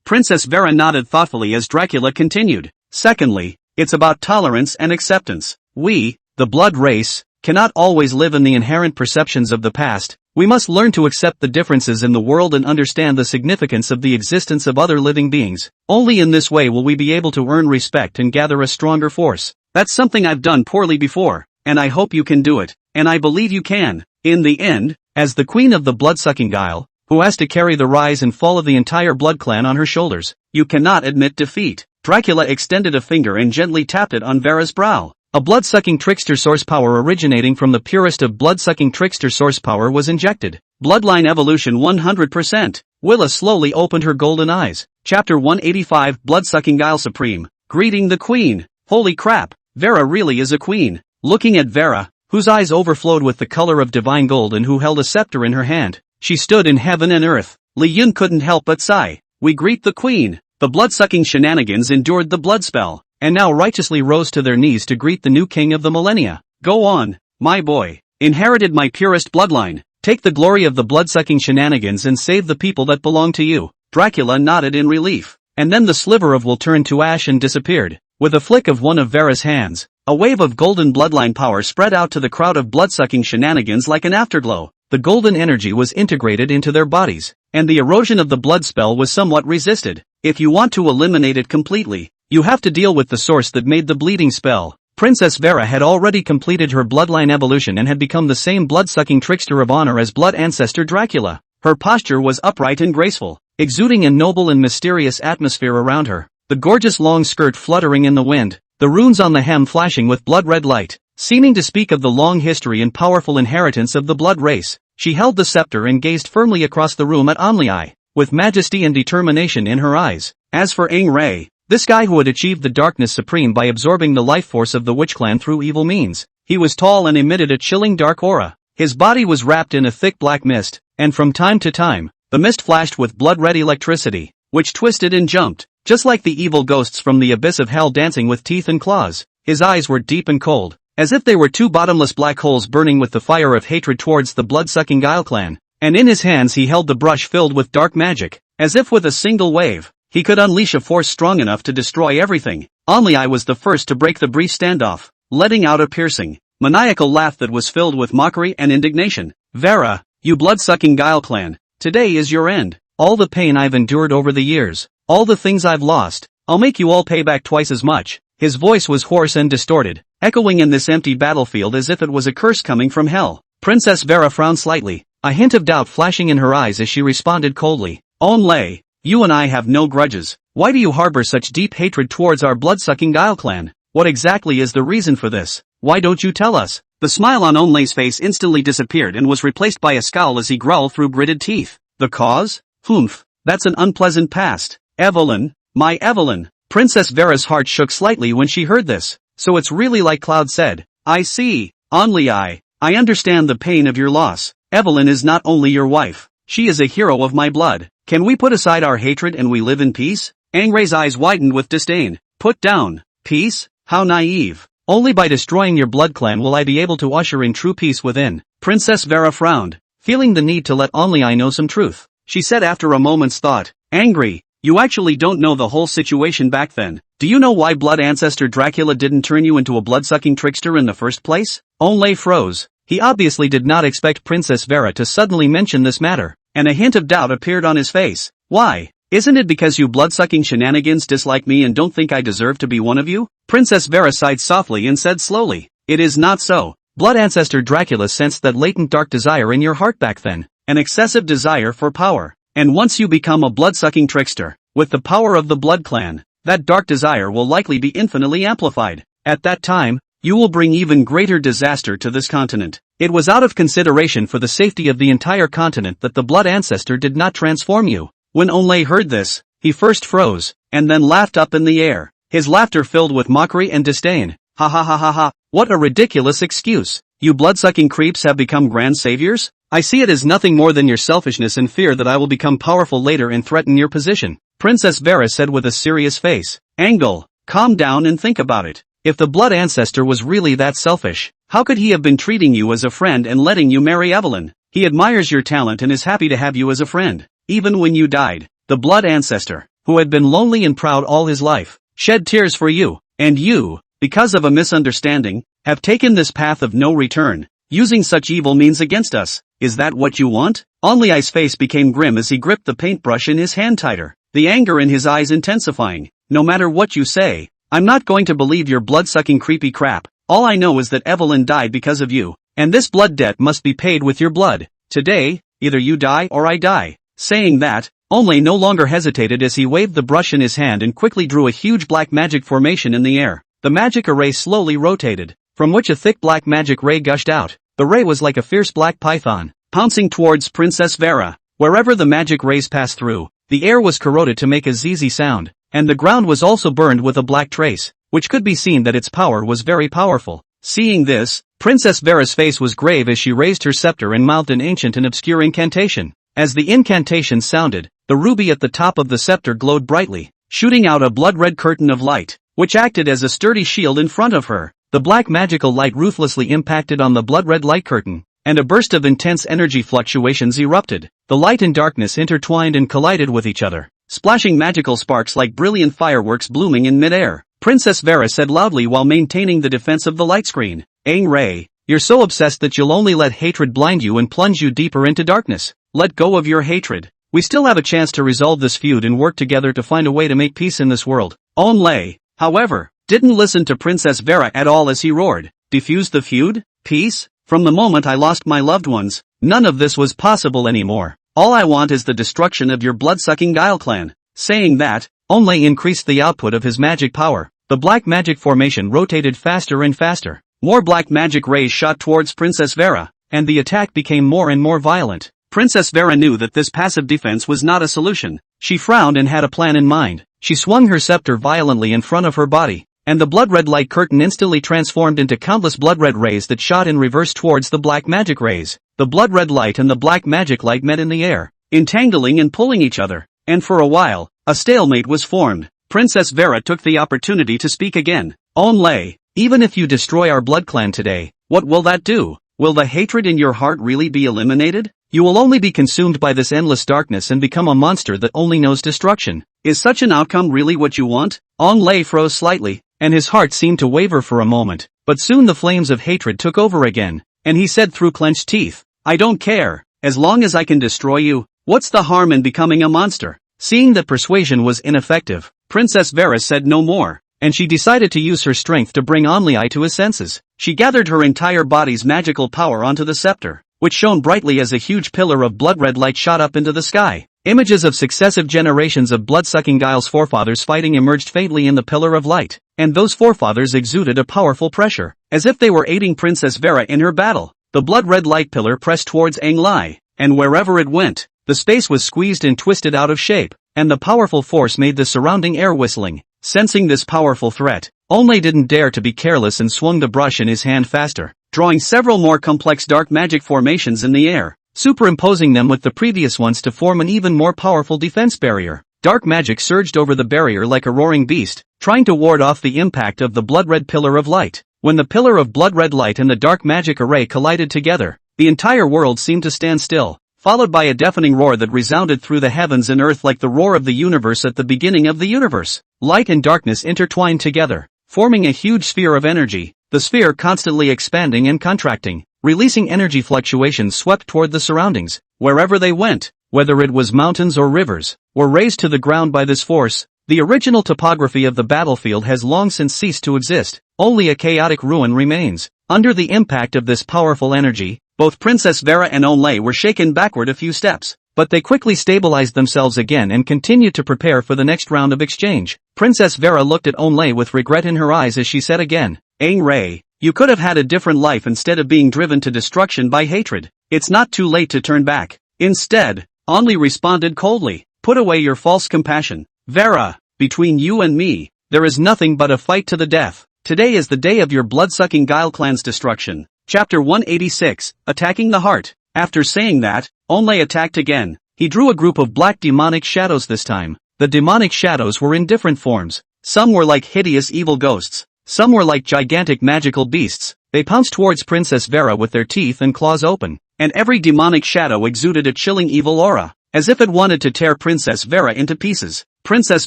Princess Vera nodded thoughtfully as Dracula continued. Secondly, it's about tolerance and acceptance. We, the blood race, cannot always live in the inherent perceptions of the past. We must learn to accept the differences in the world and understand the significance of the existence of other living beings. Only in this way will we be able to earn respect and gather a stronger force. That's something I've done poorly before, and I hope you can do it, and I believe you can. In the end, as the queen of the blood-sucking Isle, who has to carry the rise and fall of the entire blood clan on her shoulders, you cannot admit defeat. Dracula extended a finger and gently tapped it on Vera's brow. A blood-sucking trickster source power originating from the purest of blood-sucking trickster source power was injected. Bloodline evolution 100%. Willa slowly opened her golden eyes. Chapter 185 Blood-sucking Isle Supreme. Greeting the Queen. Holy crap, Vera really is a queen. Looking at Vera, whose eyes overflowed with the color of divine gold and who held a scepter in her hand, she stood in heaven and earth. Li Yun couldn't help but sigh. We greet the Queen. The blood-sucking shenanigans endured the blood spell, and now righteously rose to their knees to greet the new king of the millennia. Go on, my boy. Inherited my purest bloodline. Take the glory of the blood-sucking shenanigans and save the people that belong to you. Dracula nodded in relief, and then the sliver of wool turned to ash and disappeared. With a flick of one of Vera's hands, a wave of golden bloodline power spread out to the crowd of blood-sucking shenanigans like an afterglow. The golden energy was integrated into their bodies, and the erosion of the blood spell was somewhat resisted. If you want to eliminate it completely, you have to deal with the source that made the bleeding spell. Princess Vera had already completed her bloodline evolution and had become the same blood-sucking trickster of honor as blood ancestor Dracula. Her posture was upright and graceful, exuding a noble and mysterious atmosphere around her, the gorgeous long skirt fluttering in the wind, the runes on the hem flashing with blood-red light, seeming to speak of the long history and powerful inheritance of the blood race. She held the scepter and gazed firmly across the room at Anlai, with majesty and determination in her eyes. As for Aang Rei, this guy who had achieved the darkness supreme by absorbing the life force of the witch clan through evil means, he was tall and emitted a chilling dark aura. His body was wrapped in a thick black mist, and from time to time, the mist flashed with blood-red electricity, which twisted and jumped, just like the evil ghosts from the abyss of hell dancing with teeth and claws. His eyes were deep and cold, as if they were two bottomless black holes burning with the fire of hatred towards the blood-sucking Isle clan, and in his hands he held the brush filled with dark magic, as if with a single wave, he could unleash a force strong enough to destroy everything. Anlai was the first to break the brief standoff, letting out a piercing, maniacal laugh that was filled with mockery and indignation. Vera, you blood-sucking Isle clan, today is your end. All the pain I've endured over the years, all the things I've lost, I'll make you all pay back twice as much. His voice was hoarse and distorted, echoing in this empty battlefield as if it was a curse coming from hell. Princess Vera frowned slightly, a hint of doubt flashing in her eyes as she responded coldly. Onlai, you and I have no grudges. Why do you harbor such deep hatred towards our blood-sucking Isle clan? what exactly is the reason for this? Why don't you tell us? The smile on Onlei's face instantly disappeared and was replaced by a scowl as he growled through gritted teeth. The cause? Humph, that's an unpleasant past. Evelyn, my Evelyn. Princess Vera's heart shook slightly when she heard this. So it's really like Cloud said. I see. Only I understand the pain of your loss. Evelyn is not only your wife, she is a hero of my blood. Can we put aside our hatred and we live in peace? Angrei's eyes widened with disdain. Put down. Peace? How naive. Only by destroying your blood clan will I be able to usher in true peace within. Princess Vera frowned, feeling the need to let only I know some truth. She said after a moment's thought, Angrei, you actually don't know the whole situation back then. Do you know why blood ancestor Dracula didn't turn you into a blood-sucking trickster in the first place? Onlei froze. He obviously did not expect Princess Vera to suddenly mention this matter, and a hint of doubt appeared on his face. Why? Isn't it because you blood-sucking shenanigans dislike me and don't think I deserve to be one of you? Princess Vera sighed softly and said slowly, it is not so. Blood ancestor Dracula sensed that latent dark desire in your heart back then, an excessive desire for power. And once you become a blood-sucking trickster, with the power of the blood clan, that dark desire will likely be infinitely amplified. At that time, you will bring even greater disaster to this continent. It was out of consideration for the safety of the entire continent that the blood ancestor did not transform you. When Onlei heard this, he first froze, and then laughed up in the air. His laughter filled with mockery and disdain. Ha ha ha ha ha, what a ridiculous excuse. You blood-sucking creeps have become grand saviors? I see it as nothing more than your selfishness and fear that I will become powerful later and threaten your position. Princess Vera said with a serious face. Angle, calm down and think about it. If the blood ancestor was really that selfish, how could he have been treating you as a friend and letting you marry Evelyn? He admires your talent and is happy to have you as a friend. Even when you died, the blood ancestor, who had been lonely and proud all his life, shed tears for you, and you, because of a misunderstanding, have taken this path of no return, using such evil means against us. Is that what you want? Onlei's face became grim as he gripped the paintbrush in his hand tighter, the anger in his eyes intensifying. No matter what you say, I'm not going to believe your blood-sucking creepy crap. All I know is that Evelyn died because of you, and this blood debt must be paid with your blood. Today, either you die or I die. Saying that, Onlei no longer hesitated as he waved the brush in his hand and quickly drew a huge black magic formation in the air. The magic array slowly rotated, from which a thick black magic ray gushed out. The ray was like a fierce black python, pouncing towards Princess Vera. Wherever the magic rays passed through, the air was corroded to make a zizzy sound, and the ground was also burned with a black trace, which could be seen that its power was very powerful. Seeing this, Princess Vera's face was grave as she raised her scepter and mouthed an ancient and obscure incantation. As the incantation sounded, the ruby at the top of the scepter glowed brightly, shooting out a blood-red curtain of light, which acted as a sturdy shield in front of her. The black magical light ruthlessly impacted on the blood-red light curtain, and a burst of intense energy fluctuations erupted. The light and darkness intertwined and collided with each other, splashing magical sparks like brilliant fireworks blooming in mid-air. Princess Vera said loudly while maintaining the defense of the light screen. Angrei, you're so obsessed that you'll only let hatred blind you and plunge you deeper into darkness. Let go of your hatred. We still have a chance to resolve this feud and work together to find a way to make peace in this world. Onlei, however, didn't listen to Princess Vera at all as he roared. Defuse the feud? Peace? From the moment I lost my loved ones, none of this was possible anymore. All I want is the destruction of your blood-sucking Guile clan. Saying that, Onlei increased the output of his magic power. The black magic formation rotated faster and faster. More black magic rays shot towards Princess Vera, and the attack became more and more violent. Princess Vera knew that this passive defense was not a solution. She frowned and had a plan in mind. She swung her scepter violently in front of her body, and the blood-red light curtain instantly transformed into countless blood-red rays that shot in reverse towards the black magic rays. The blood-red light and the black magic light met in the air, entangling and pulling each other, and for a while, a stalemate was formed. Princess Vera took the opportunity to speak again. Onlei, even if you destroy our blood clan today, what will that do? Will the hatred in your heart really be eliminated? You will only be consumed by this endless darkness and become a monster that only knows destruction. Is such an outcome really what you want? Onlei froze slightly, and his heart seemed to waver for a moment, but soon the flames of hatred took over again, and he said through clenched teeth, I don't care, as long as I can destroy you. What's the harm in becoming a monster? Seeing that persuasion was ineffective, Princess Vera said no more, and she decided to use her strength to bring Onlei to his senses. She gathered her entire body's magical power onto the scepter, which shone brightly as a huge pillar of blood-red light shot up into the sky. Images of successive generations of blood-sucking Guile's forefathers fighting emerged faintly in the pillar of light, and those forefathers exuded a powerful pressure, as if they were aiding Princess Vera in her battle. The blood-red light pillar pressed towards Aang Lai, and wherever it went, the space was squeezed and twisted out of shape, and the powerful force made the surrounding air whistling. Sensing this powerful threat, Onlay didn't dare to be careless and swung the brush in his hand faster, drawing several more complex dark magic formations in the air, superimposing them with the previous ones to form an even more powerful defense barrier. Dark magic surged over the barrier like a roaring beast, trying to ward off the impact of the blood-red pillar of light. When the pillar of blood-red light and the dark magic array collided together, the entire world seemed to stand still, followed by a deafening roar that resounded through the heavens and earth like the roar of the universe at the beginning of the universe. Light and darkness intertwined together, forming a huge sphere of energy, the sphere constantly expanding and contracting, releasing energy fluctuations swept toward the surroundings. Wherever they went, whether it was mountains or rivers, were razed to the ground by this force. The original topography of the battlefield has long since ceased to exist, only a chaotic ruin remains. Under the impact of this powerful energy, both Princess Vera and Onlay were shaken backward a few steps, but they quickly stabilized themselves again and continued to prepare for the next round of exchange. Princess Vera looked at Onlay with regret in her eyes as she said again, "Aang Ray, you could have had a different life instead of being driven to destruction by hatred. It's not too late to turn back." Instead, Onlay responded coldly, "Put away your false compassion. Vera, between you and me, there is nothing but a fight to the death. Today is the day of your blood-sucking Guile clan's destruction." Chapter 186, Attacking the Heart. After saying that, Onlay attacked again. He drew a group of black demonic shadows this time. The demonic shadows were in different forms. Some were like hideous evil ghosts. Some were like gigantic magical beasts. They pounced towards Princess Vera with their teeth and claws open, and every demonic shadow exuded a chilling evil aura, as if it wanted to tear Princess Vera into pieces. Princess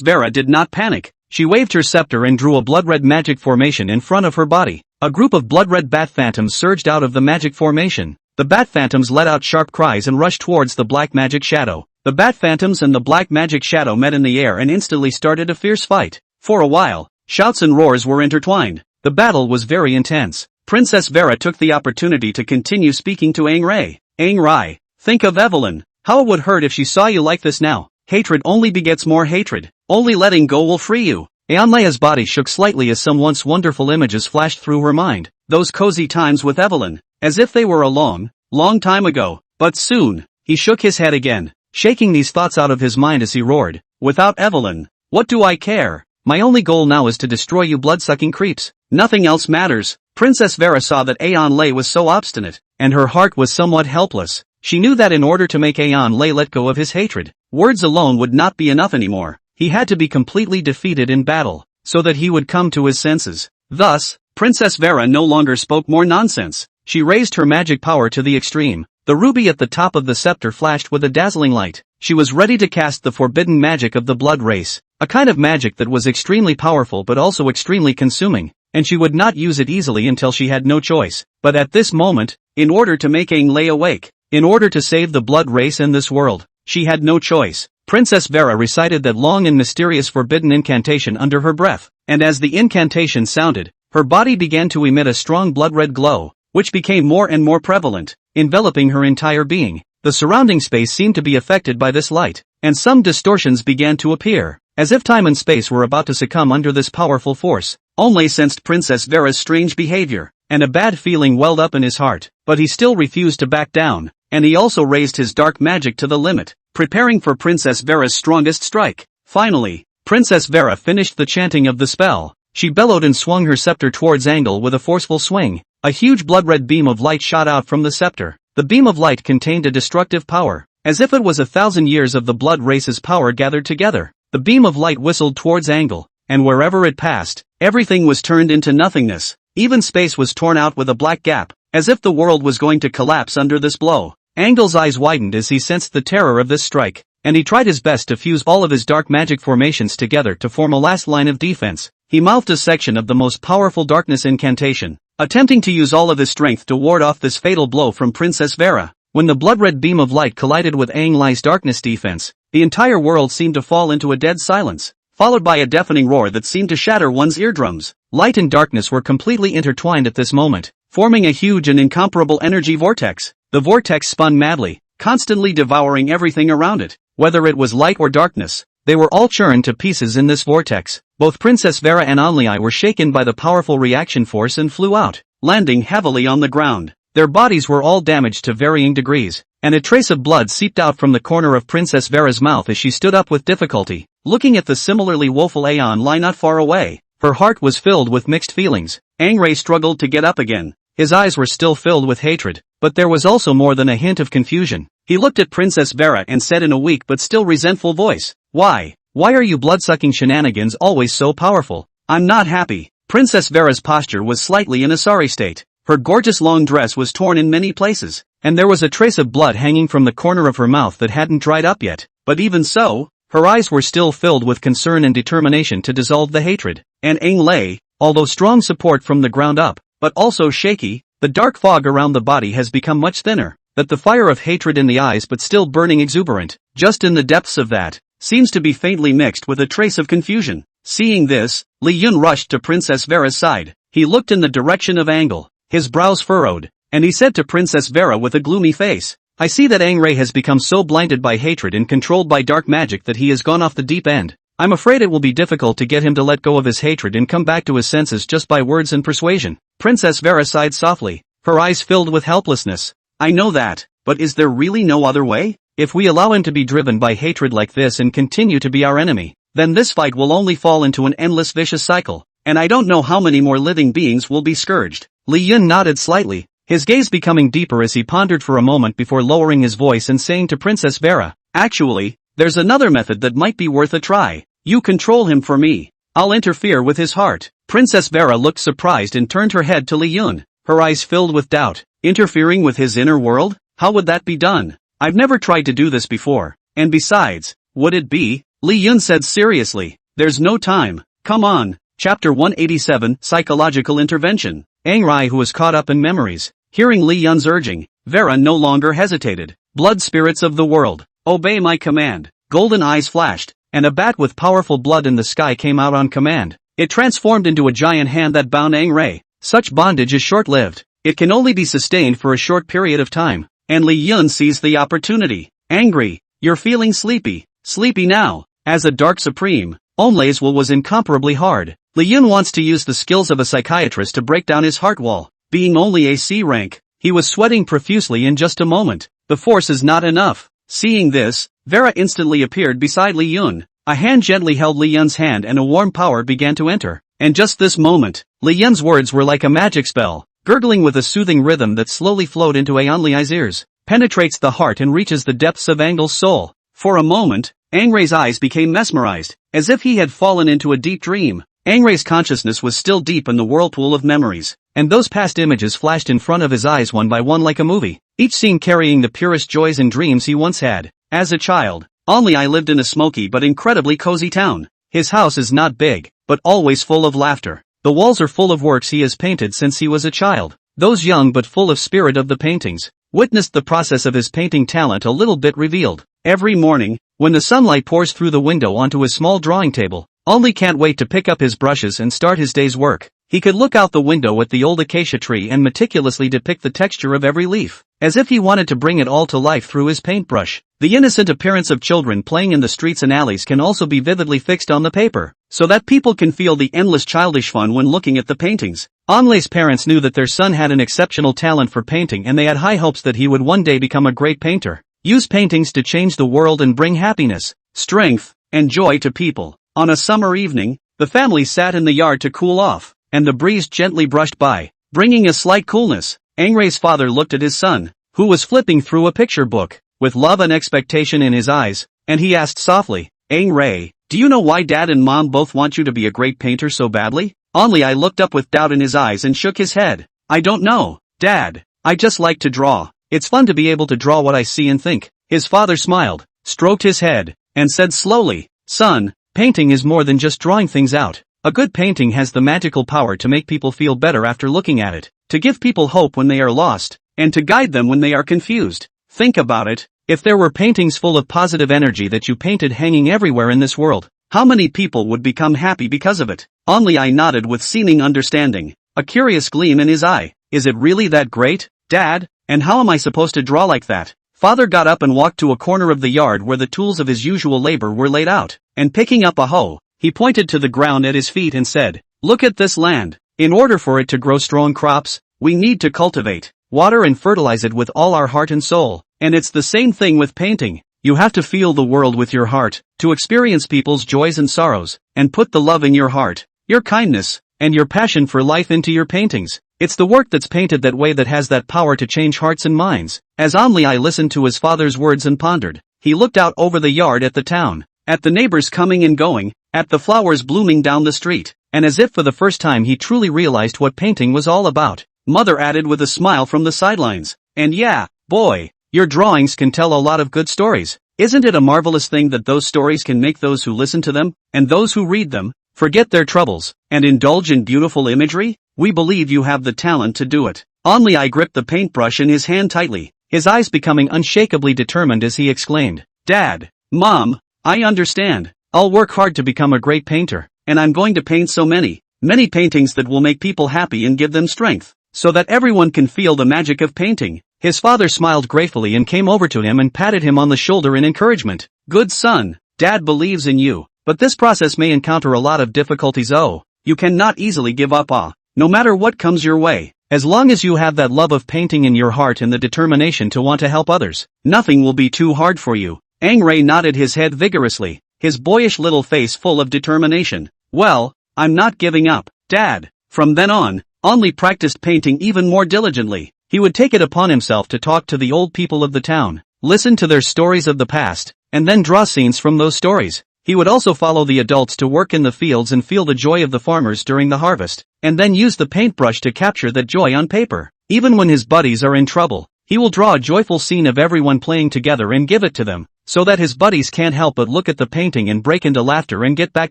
Vera did not panic. She waved her scepter and drew a blood-red magic formation in front of her body. A group of blood-red bat phantoms surged out of the magic formation. The bat phantoms let out sharp cries and rushed towards the black magic shadow. The bat phantoms and the black magic shadow met in the air and instantly started a fierce fight. For a while, shouts and roars were intertwined. The battle was very intense. Princess Vera took the opportunity to continue speaking to Aang Ray. "Aang Rai, think of Evelyn. How it would hurt if she saw you like this now. Hatred only begets more hatred. Only letting go will free you." Aonlaya's body shook slightly as some once wonderful images flashed through her mind. Those cozy times with Evelyn, as if they were a long, long time ago. But soon, he shook his head again, shaking these thoughts out of his mind as he roared, "Without Evelyn, what do I care? My only goal now is to destroy you blood-sucking creeps. Nothing else matters." Princess Vera saw that Aonlay was so obstinate, and her heart was somewhat helpless. She knew that in order to make Aonlay let go of his hatred, words alone would not be enough anymore. He had to be completely defeated in battle, so that he would come to his senses. Thus, Princess Vera no longer spoke more nonsense. She raised her magic power to the extreme. The ruby at the top of the scepter flashed with a dazzling light. She was ready to cast the forbidden magic of the blood race, a kind of magic that was extremely powerful but also extremely consuming, and she would not use it easily until she had no choice. But at this moment, in order to make Aang awake, in order to save the blood race and this world, she had no choice. Princess Vera recited that long and mysterious forbidden incantation under her breath, and as the incantation sounded, her body began to emit a strong blood-red glow, which became more and more prevalent, enveloping her entire being. The surrounding space seemed to be affected by this light, and some distortions began to appear, as if time and space were about to succumb under this powerful force. Onlay sensed Princess Vera's strange behavior, and a bad feeling welled up in his heart, but he still refused to back down, and he also raised his dark magic to the limit, preparing for Princess Vera's strongest strike. Finally, Princess Vera finished the chanting of the spell. She bellowed and swung her scepter towards Angle with a forceful swing. A huge blood-red beam of light shot out from the scepter. The beam of light contained a destructive power, as if it was 1,000 years of the blood race's power gathered together. The beam of light whistled towards Angle, and wherever it passed, everything was turned into nothingness. Even space was torn out with a black gap, as if the world was going to collapse under this blow. Angle's eyes widened as he sensed the terror of this strike, and he tried his best to fuse all of his dark magic formations together to form a last line of defense. He mouthed a section of the most powerful darkness incantation, attempting to use all of his strength to ward off this fatal blow from Princess Vera. When the blood-red beam of light collided with Aang Lai's darkness defense, the entire world seemed to fall into a dead silence, followed by a deafening roar that seemed to shatter one's eardrums. Light and darkness were completely intertwined at this moment, forming a huge and incomparable energy vortex. The vortex spun madly, constantly devouring everything around it. whether it was light or darkness. They were all churned to pieces in this vortex. Both Princess Vera and Onlei were shaken by the powerful reaction force and flew out, landing heavily on the ground. Their bodies were all damaged to varying degrees, and a trace of blood seeped out from the corner of Princess Vera's mouth as she stood up with difficulty, looking at the similarly woeful Onlei not far away. Her heart was filled with mixed feelings. Angray struggled to get up again. His eyes were still filled with hatred, but there was also more than a hint of confusion. He looked at Princess Vera and said in a weak but still resentful voice, "Why are you blood-sucking shenanigans always so powerful? I'm not happy." Princess Vera's posture was slightly in a sorry state. Her gorgeous long dress was torn in many places, and there was a trace of blood hanging from the corner of her mouth that hadn't dried up yet. But even so, her eyes were still filled with concern and determination to dissolve the hatred. And Angray, although strong support from the ground up, but also shaky, the dark fog around the body has become much thinner, that the fire of hatred in the eyes but still burning exuberant, just in the depths of that, seems to be faintly mixed with a trace of confusion. Seeing this, Li Yun rushed to Princess Vera's side. He looked in the direction of Angle, his brows furrowed, and he said to Princess Vera with a gloomy face, "I see that Angray has become so blinded by hatred and controlled by dark magic that he has gone off the deep end. I'm afraid it will be difficult to get him to let go of his hatred and come back to his senses just by words and persuasion." Princess Vera sighed softly, her eyes filled with helplessness. "I know that, but is there really no other way? If we allow him to be driven by hatred like this and continue to be our enemy, then this fight will only fall into an endless vicious cycle, and I don't know how many more living beings will be scourged." Li Yun nodded slightly, his gaze becoming deeper as he pondered for a moment before lowering his voice and saying to Princess Vera, "Actually, there's another method that might be worth a try. You control him for me. I'll interfere with his heart." Princess Vera looked surprised and turned her head to Li Yun, her eyes filled with doubt. Interfering with his inner world? How would that be done? I've never tried to do this before, and besides, would it be? Li Yun said seriously, "There's no time. Come on." Chapter 187, Psychological Intervention. Angray, who was caught up in memories, hearing Li Yun's urging, Vera no longer hesitated. "Blood spirits of the world, obey my command." Golden eyes flashed, and a bat with powerful blood in the sky came out on command. It transformed into a giant hand that bound Angray. Such bondage is short-lived. It can only be sustained for a short period of time, and Li Yun seized the opportunity. "Angry, you're feeling sleepy. Sleepy now." As a dark supreme, Onlei's will was incomparably hard. Li Yun wants to use the skills of a psychiatrist to break down his heart wall. Being only a C rank, he was sweating profusely in just a moment. The force is not enough. Seeing this, Vera instantly appeared beside Li Yun. A hand gently held Li Yun's hand and a warm power began to enter. And just this moment, Li Yun's words were like a magic spell, gurgling with a soothing rhythm that slowly flowed into Onlei's ears, penetrates the heart and reaches the depths of Angle's soul. For a moment, Angray's eyes became mesmerized, as if he had fallen into a deep dream. Angray's consciousness was still deep in the whirlpool of memories, and those past images flashed in front of his eyes one by one like a movie, each scene carrying the purest joys and dreams he once had. As a child, Onlei lived in a smoky but incredibly cozy town. His house is not big, but always full of laughter. The walls are full of works he has painted since he was a child. Those young but full of spirit of the paintings witnessed the process of his painting talent a little bit revealed. Every morning, when the sunlight pours through the window onto his small drawing table, Onlei can't wait to pick up his brushes and start his day's work. He could look out the window at the old acacia tree and meticulously depict the texture of every leaf, as if he wanted to bring it all to life through his paintbrush. The innocent appearance of children playing in the streets and alleys can also be vividly fixed on the paper, so that people can feel the endless childish fun when looking at the paintings. Onlei's parents knew that their son had an exceptional talent for painting and they had high hopes that he would one day become a great painter, use paintings to change the world and bring happiness, strength, and joy to people. On a summer evening, the family sat in the yard to cool off, and the breeze gently brushed by, bringing a slight coolness. Angray's father looked at his son, who was flipping through a picture book, with love and expectation in his eyes, and he asked softly, "Angray, do you know why Dad and Mom both want you to be a great painter so badly?" Onlei looked up with doubt in his eyes and shook his head. "I don't know, Dad. I just like to draw. It's fun to be able to draw what I see and think." His father smiled, stroked his head, and said slowly, "Son, painting is more than just drawing things out. A good painting has the magical power to make people feel better after looking at it, to give people hope when they are lost, and to guide them when they are confused. Think about it, if there were paintings full of positive energy that you painted hanging everywhere in this world, how many people would become happy because of it?" Onlei nodded with seeming understanding, a curious gleam in his eye. "Is it really that great, Dad? And how am I supposed to draw like that?" Father got up and walked to a corner of the yard where the tools of his usual labor were laid out, and picking up a hoe, he pointed to the ground at his feet and said, "Look at this land. In order for it to grow strong crops, we need to cultivate, water and fertilize it with all our heart and soul. And it's the same thing with painting. You have to feel the world with your heart, to experience people's joys and sorrows, and put the love in your heart, your kindness, and your passion for life into your paintings. It's the work that's painted that way that has that power to change hearts and minds." As Onlai listened to his father's words and pondered, he looked out over the yard at the town, at the neighbors coming and going, at the flowers blooming down the street, and as if for the first time he truly realized what painting was all about. Mother added with a smile from the sidelines, "And yeah, boy, your drawings can tell a lot of good stories. Isn't it a marvelous thing that those stories can make those who listen to them, and those who read them, forget their troubles, and indulge in beautiful imagery? We believe you have the talent to do it." Onlai gripped the paintbrush in his hand tightly, his eyes becoming unshakably determined as he exclaimed, "Dad, Mom, I understand. I'll work hard to become a great painter, and I'm going to paint so many paintings that will make people happy and give them strength, so that everyone can feel the magic of painting." His father smiled gratefully and came over to him and patted him on the shoulder in encouragement. "Good son, Dad believes in you, but this process may encounter a lot of difficulties. Oh, you cannot easily give up. No matter what comes your way, as long as you have that love of painting in your heart and the determination to want to help others, nothing will be too hard for you." Angray nodded his head vigorously, his boyish little face full of determination. "Well, I'm not giving up, Dad." From then on, Only practiced painting even more diligently. He would take it upon himself to talk to the old people of the town, listen to their stories of the past, and then draw scenes from those stories. He would also follow the adults to work in the fields and feel the joy of the farmers during the harvest, and then use the paintbrush to capture that joy on paper. Even when his buddies are in trouble, he will draw a joyful scene of everyone playing together and give it to them, so that his buddies can't help but look at the painting and break into laughter and get back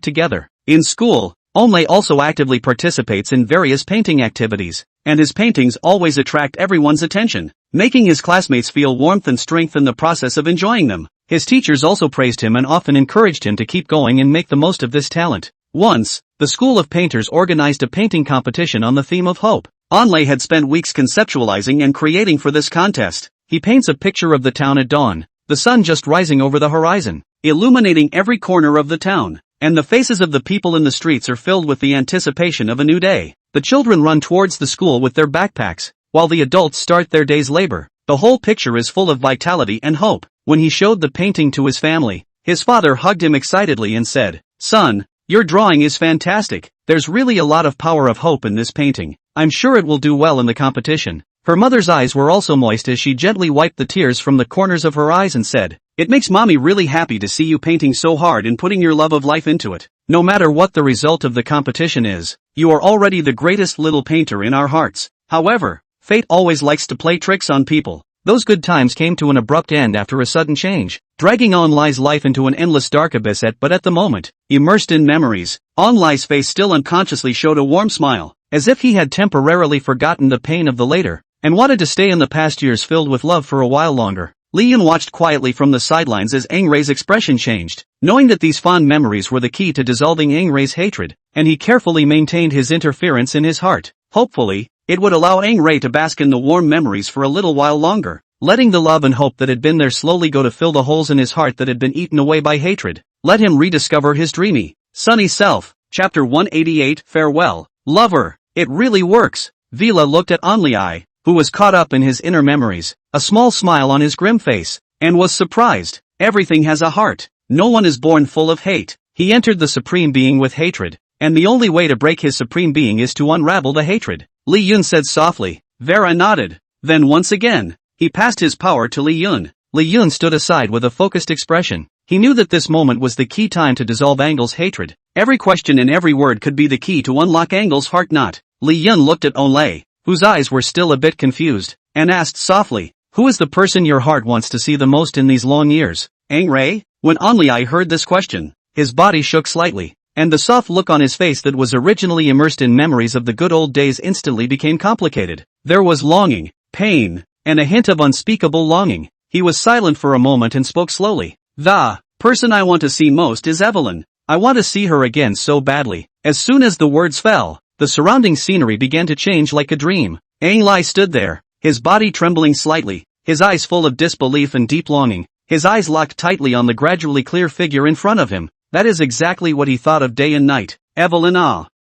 together. In school, Onlay also actively participates in various painting activities, and his paintings always attract everyone's attention, making his classmates feel warmth and strength in the process of enjoying them. His teachers also praised him and often encouraged him to keep going and make the most of this talent. Once, the School of Painters organized a painting competition on the theme of hope. Onlay had spent weeks conceptualizing and creating for this contest. He paints a picture of the town at dawn, the sun just rising over the horizon, illuminating every corner of the town, and the faces of the people in the streets are filled with the anticipation of a new day. The children run towards the school with their backpacks, while the adults start their day's labor. The whole picture is full of vitality and hope. When he showed the painting to his family, his father hugged him excitedly and said, "Son, your drawing is fantastic. There's really a lot of power of hope in this painting. I'm sure it will do well in the competition." Her mother's eyes were also moist as she gently wiped the tears from the corners of her eyes and said, "It makes Mommy really happy to see you painting so hard and putting your love of life into it. No matter what the result of the competition is, you are already the greatest little painter in our hearts." However, fate always likes to play tricks on people. Those good times came to an abrupt end after a sudden change, dragging Onlai's life into an endless dark abyss but at the moment, immersed in memories, Onlai's face still unconsciously showed a warm smile, as if he had temporarily forgotten the pain of the later, and wanted to stay in the past years filled with love for a while longer. Leon watched quietly from the sidelines as Angray's expression changed, knowing that these fond memories were the key to dissolving Angray's hatred, and he carefully maintained his interference in his heart. Hopefully, it would allow Angray to bask in the warm memories for a little while longer, letting the love and hope that had been there slowly go to fill the holes in his heart that had been eaten away by hatred. Let him rediscover his dreamy, sunny self. Chapter 188 Farewell, Lover. It really works. Vila looked at Onlai, who was caught up in his inner memories, a small smile on his grim face, and was surprised. Everything has a heart. No one is born full of hate. He entered the Supreme Being with hatred, and the only way to break his Supreme Being is to unravel the hatred. Li Yun said softly. Vera nodded. Then once again, he passed his power to Li Yun. Li Yun stood aside with a focused expression. He knew that this moment was the key time to dissolve Angle's hatred. Every question and every word could be the key to unlock Angle's heart knot. Li Yun looked at Onlay, whose eyes were still a bit confused, and asked softly, "Who is the person your heart wants to see the most in these long years?" Angray? When Onlay heard this question, his body shook slightly, and the soft look on his face that was originally immersed in memories of the good old days instantly became complicated. There was longing, pain, and a hint of unspeakable longing. He was silent for a moment and spoke slowly. "The person I want to see most is Evelyn. I want to see her again so badly." As soon as the words fell, the surrounding scenery began to change like a dream. Ang Lai stood there, his body trembling slightly, his eyes full of disbelief and deep longing, his eyes locked tightly on the gradually clear figure in front of him. That is exactly what he thought of day and night. Evelyn.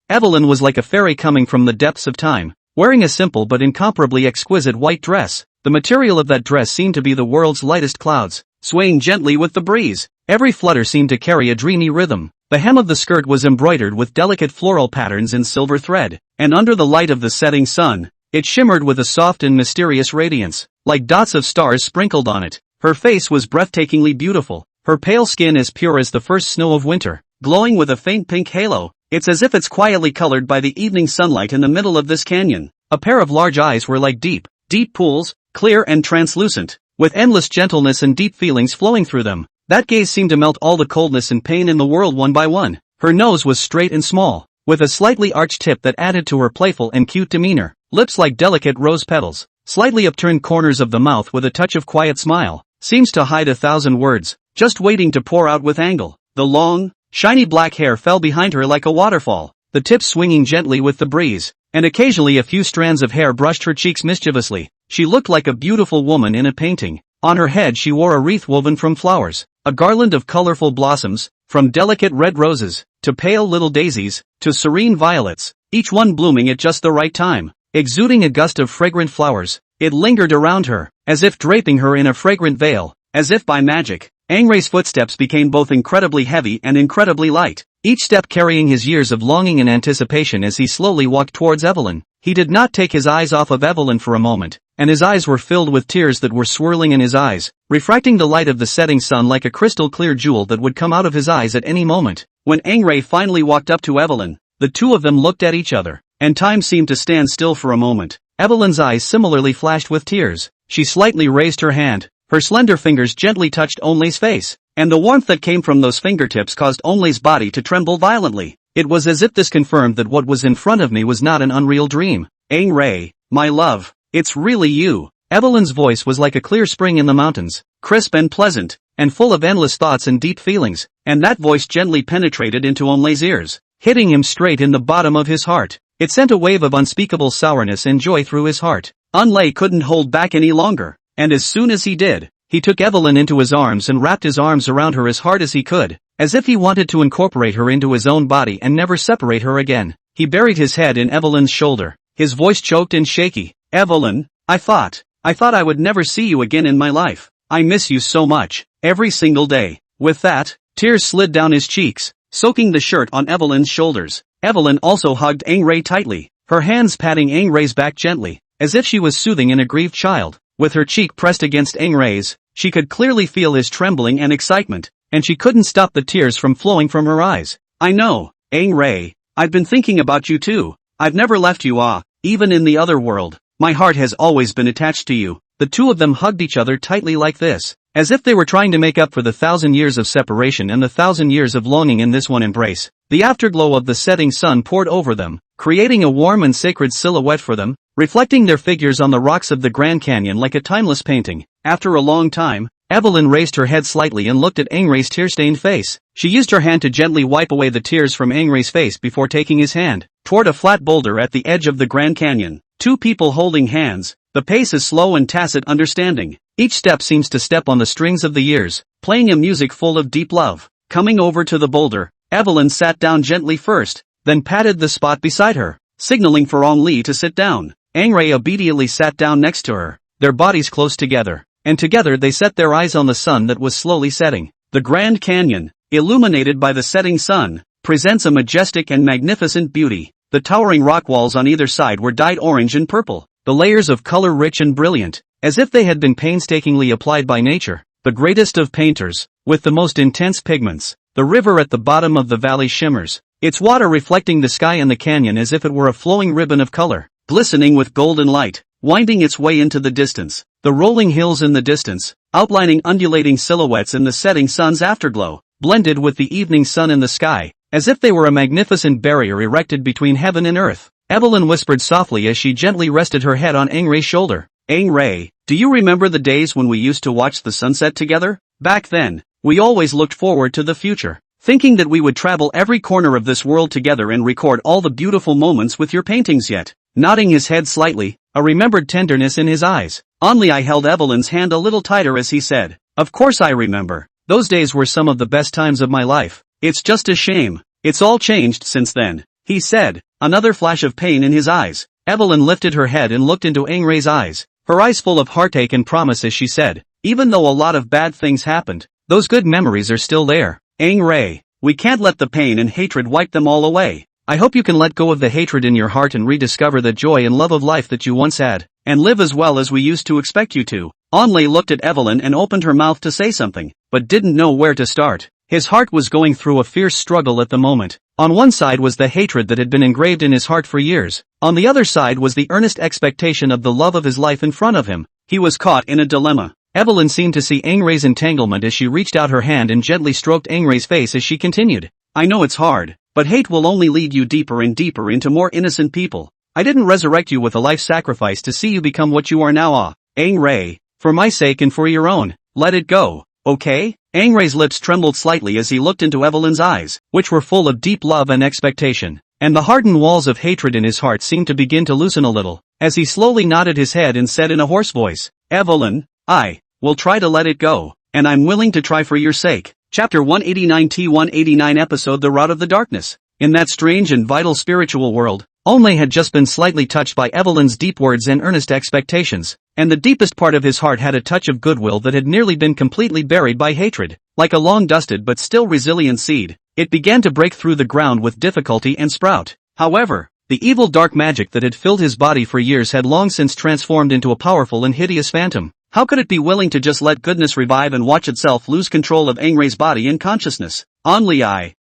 Evelyn was like a fairy coming from the depths of time, wearing a simple but incomparably exquisite white dress. The material of that dress seemed to be the world's lightest clouds, swaying gently with the breeze. Every flutter seemed to carry a dreamy rhythm. The hem of the skirt was embroidered with delicate floral patterns in silver thread, and under the light of the setting sun, it shimmered with a soft and mysterious radiance, like dots of stars sprinkled on it. Her face was breathtakingly beautiful, her pale skin as pure as the first snow of winter, glowing with a faint pink halo. It's as if it's quietly colored by the evening sunlight in the middle of this canyon. A pair of large eyes were like deep pools, clear and translucent, with endless gentleness and deep feelings flowing through them. That gaze seemed to melt all the coldness and pain in the world one by one. Her nose was straight and small, with a slightly arched tip that added to her playful and cute demeanor. Lips like delicate rose petals, slightly upturned corners of the mouth with a touch of quiet smile, seems to hide 1,000 words, just waiting to pour out with angle. The long, shiny black hair fell behind her like a waterfall, the tips swinging gently with the breeze, and occasionally a few strands of hair brushed her cheeks mischievously. She looked like a beautiful woman in a painting. On her head she wore a wreath woven from flowers, a garland of colorful blossoms, from delicate red roses, to pale little daisies, to serene violets, each one blooming at just the right time, exuding a gust of fragrant flowers. It lingered around her, as if draping her in a fragrant veil, as if by magic. Angrei's footsteps became both incredibly heavy and incredibly light, each step carrying his years of longing and anticipation as he slowly walked towards Evelyn. He did not take his eyes off of Evelyn for a moment, and his eyes were filled with tears that were swirling in his eyes, refracting the light of the setting sun like a crystal-clear jewel that would come out of his eyes at any moment. When Angrei finally walked up to Evelyn, the two of them looked at each other, and time seemed to stand still for a moment. Evelyn's eyes similarly flashed with tears. She slightly raised her hand, her slender fingers gently touched Onlei's face, and the warmth that came from those fingertips caused Onlei's body to tremble violently. It was as if this confirmed that what was in front of me was not an unreal dream. Angrei, my love, it's really you. Evelyn's voice was like a clear spring in the mountains, crisp and pleasant, and full of endless thoughts and deep feelings, and that voice gently penetrated into Onlei's ears, hitting him straight in the bottom of his heart. It sent a wave of unspeakable sourness and joy through his heart. Onlei couldn't hold back any longer, and as soon as he did, he took Evelyn into his arms and wrapped his arms around her as hard as he could, as if he wanted to incorporate her into his own body and never separate her again. He buried his head in Evelyn's shoulder, his voice choked and shaky. Evelyn, I thought I would never see you again in my life. I miss you so much, every single day. With that, tears slid down his cheeks, soaking the shirt on Evelyn's shoulders. Evelyn also hugged Angrei tightly, her hands patting Angrei's back gently, as if she was soothing an aggrieved child. With her cheek pressed against Angrei's, she could clearly feel his trembling and excitement, and she couldn't stop the tears from flowing from her eyes. I know, Angrei, I've been thinking about you too. I've never left you, even in the other world. My heart has always been attached to you. The two of them hugged each other tightly like this, as if they were trying to make up for the 1,000 years of separation and the 1,000 years of longing in this one embrace. The afterglow of the setting sun poured over them, creating a warm and sacred silhouette for them, reflecting their figures on the rocks of the Grand Canyon like a timeless painting. After a long time, Evelyn raised her head slightly and looked at Angrei's tear-stained face. She used her hand to gently wipe away the tears from Angrei's face before taking his hand toward a flat boulder at the edge of the Grand Canyon. Two people holding hands. The pace is slow and tacit understanding. Each step seems to step on the strings of the years, playing a music full of deep love. Coming over to the boulder, Evelyn sat down gently first, then patted the spot beside her, signaling for Onlei to sit down. Angrei obediently sat down next to her, their bodies close together, and together they set their eyes on the sun that was slowly setting. The Grand Canyon, illuminated by the setting sun, presents a majestic and magnificent beauty. The towering rock walls on either side were dyed orange and purple, the layers of color rich and brilliant, as if they had been painstakingly applied by nature, the greatest of painters, with the most intense pigments. The river at the bottom of the valley shimmers, its water reflecting the sky and the canyon as if it were a flowing ribbon of color, glistening with golden light, winding its way into the distance. The rolling hills in the distance, outlining undulating silhouettes in the setting sun's afterglow, blended with the evening sun in the sky, as if they were a magnificent barrier erected between heaven and earth. Evelyn whispered softly as she gently rested her head on Angrei's shoulder. Angrei, do you remember the days when we used to watch the sunset together? Back then, we always looked forward to the future, thinking that we would travel every corner of this world together and record all the beautiful moments with your paintings. Yet, nodding his head slightly, a remembered tenderness in his eyes. Only held Evelyn's hand a little tighter as he said, "Of course I remember. Those days were some of the best times of my life. It's just a shame. It's all changed since then," he said, another flash of pain in his eyes. Evelyn lifted her head and looked into Aang-Ray's eyes, her eyes full of heartache and promise as she said, "Even though a lot of bad things happened, those good memories are still there. Aang-Ray, we can't let the pain and hatred wipe them all away. I hope you can let go of the hatred in your heart and rediscover the joy and love of life that you once had, and live as well as we used to expect you to." Onlay looked at Evelyn and opened her mouth to say something, but didn't know where to start. His heart was going through a fierce struggle at the moment. On one side was the hatred that had been engraved in his heart for years. On the other side was the earnest expectation of the love of his life in front of him. He was caught in a dilemma. Evelyn seemed to see Aang-Ray's entanglement as she reached out her hand and gently stroked Aang-Ray's face as she continued. "I know it's hard, but hate will only lead you deeper and deeper into more innocent people. I didn't resurrect you with a life sacrifice to see you become what you are now. Aang-Ray, for my sake and for your own, let it go, okay?" Aang-Ray's lips trembled slightly as he looked into Evelyn's eyes, which were full of deep love and expectation, and the hardened walls of hatred in his heart seemed to begin to loosen a little, as he slowly nodded his head and said in a hoarse voice, "Evelyn, I will try to let it go, and I'm willing to try for your sake." Chapter 189 T189 Episode The Rod of the Darkness. In that strange and vital spiritual world, Onlay had just been slightly touched by Evelyn's deep words and earnest expectations, and the deepest part of his heart had a touch of goodwill that had nearly been completely buried by hatred. Like a long-dusted but still resilient seed, it began to break through the ground with difficulty and sprout. However, the evil dark magic that had filled his body for years had long since transformed into a powerful and hideous phantom. How could it be willing to just let goodness revive and watch itself lose control of Aang-Ray's body and consciousness? Only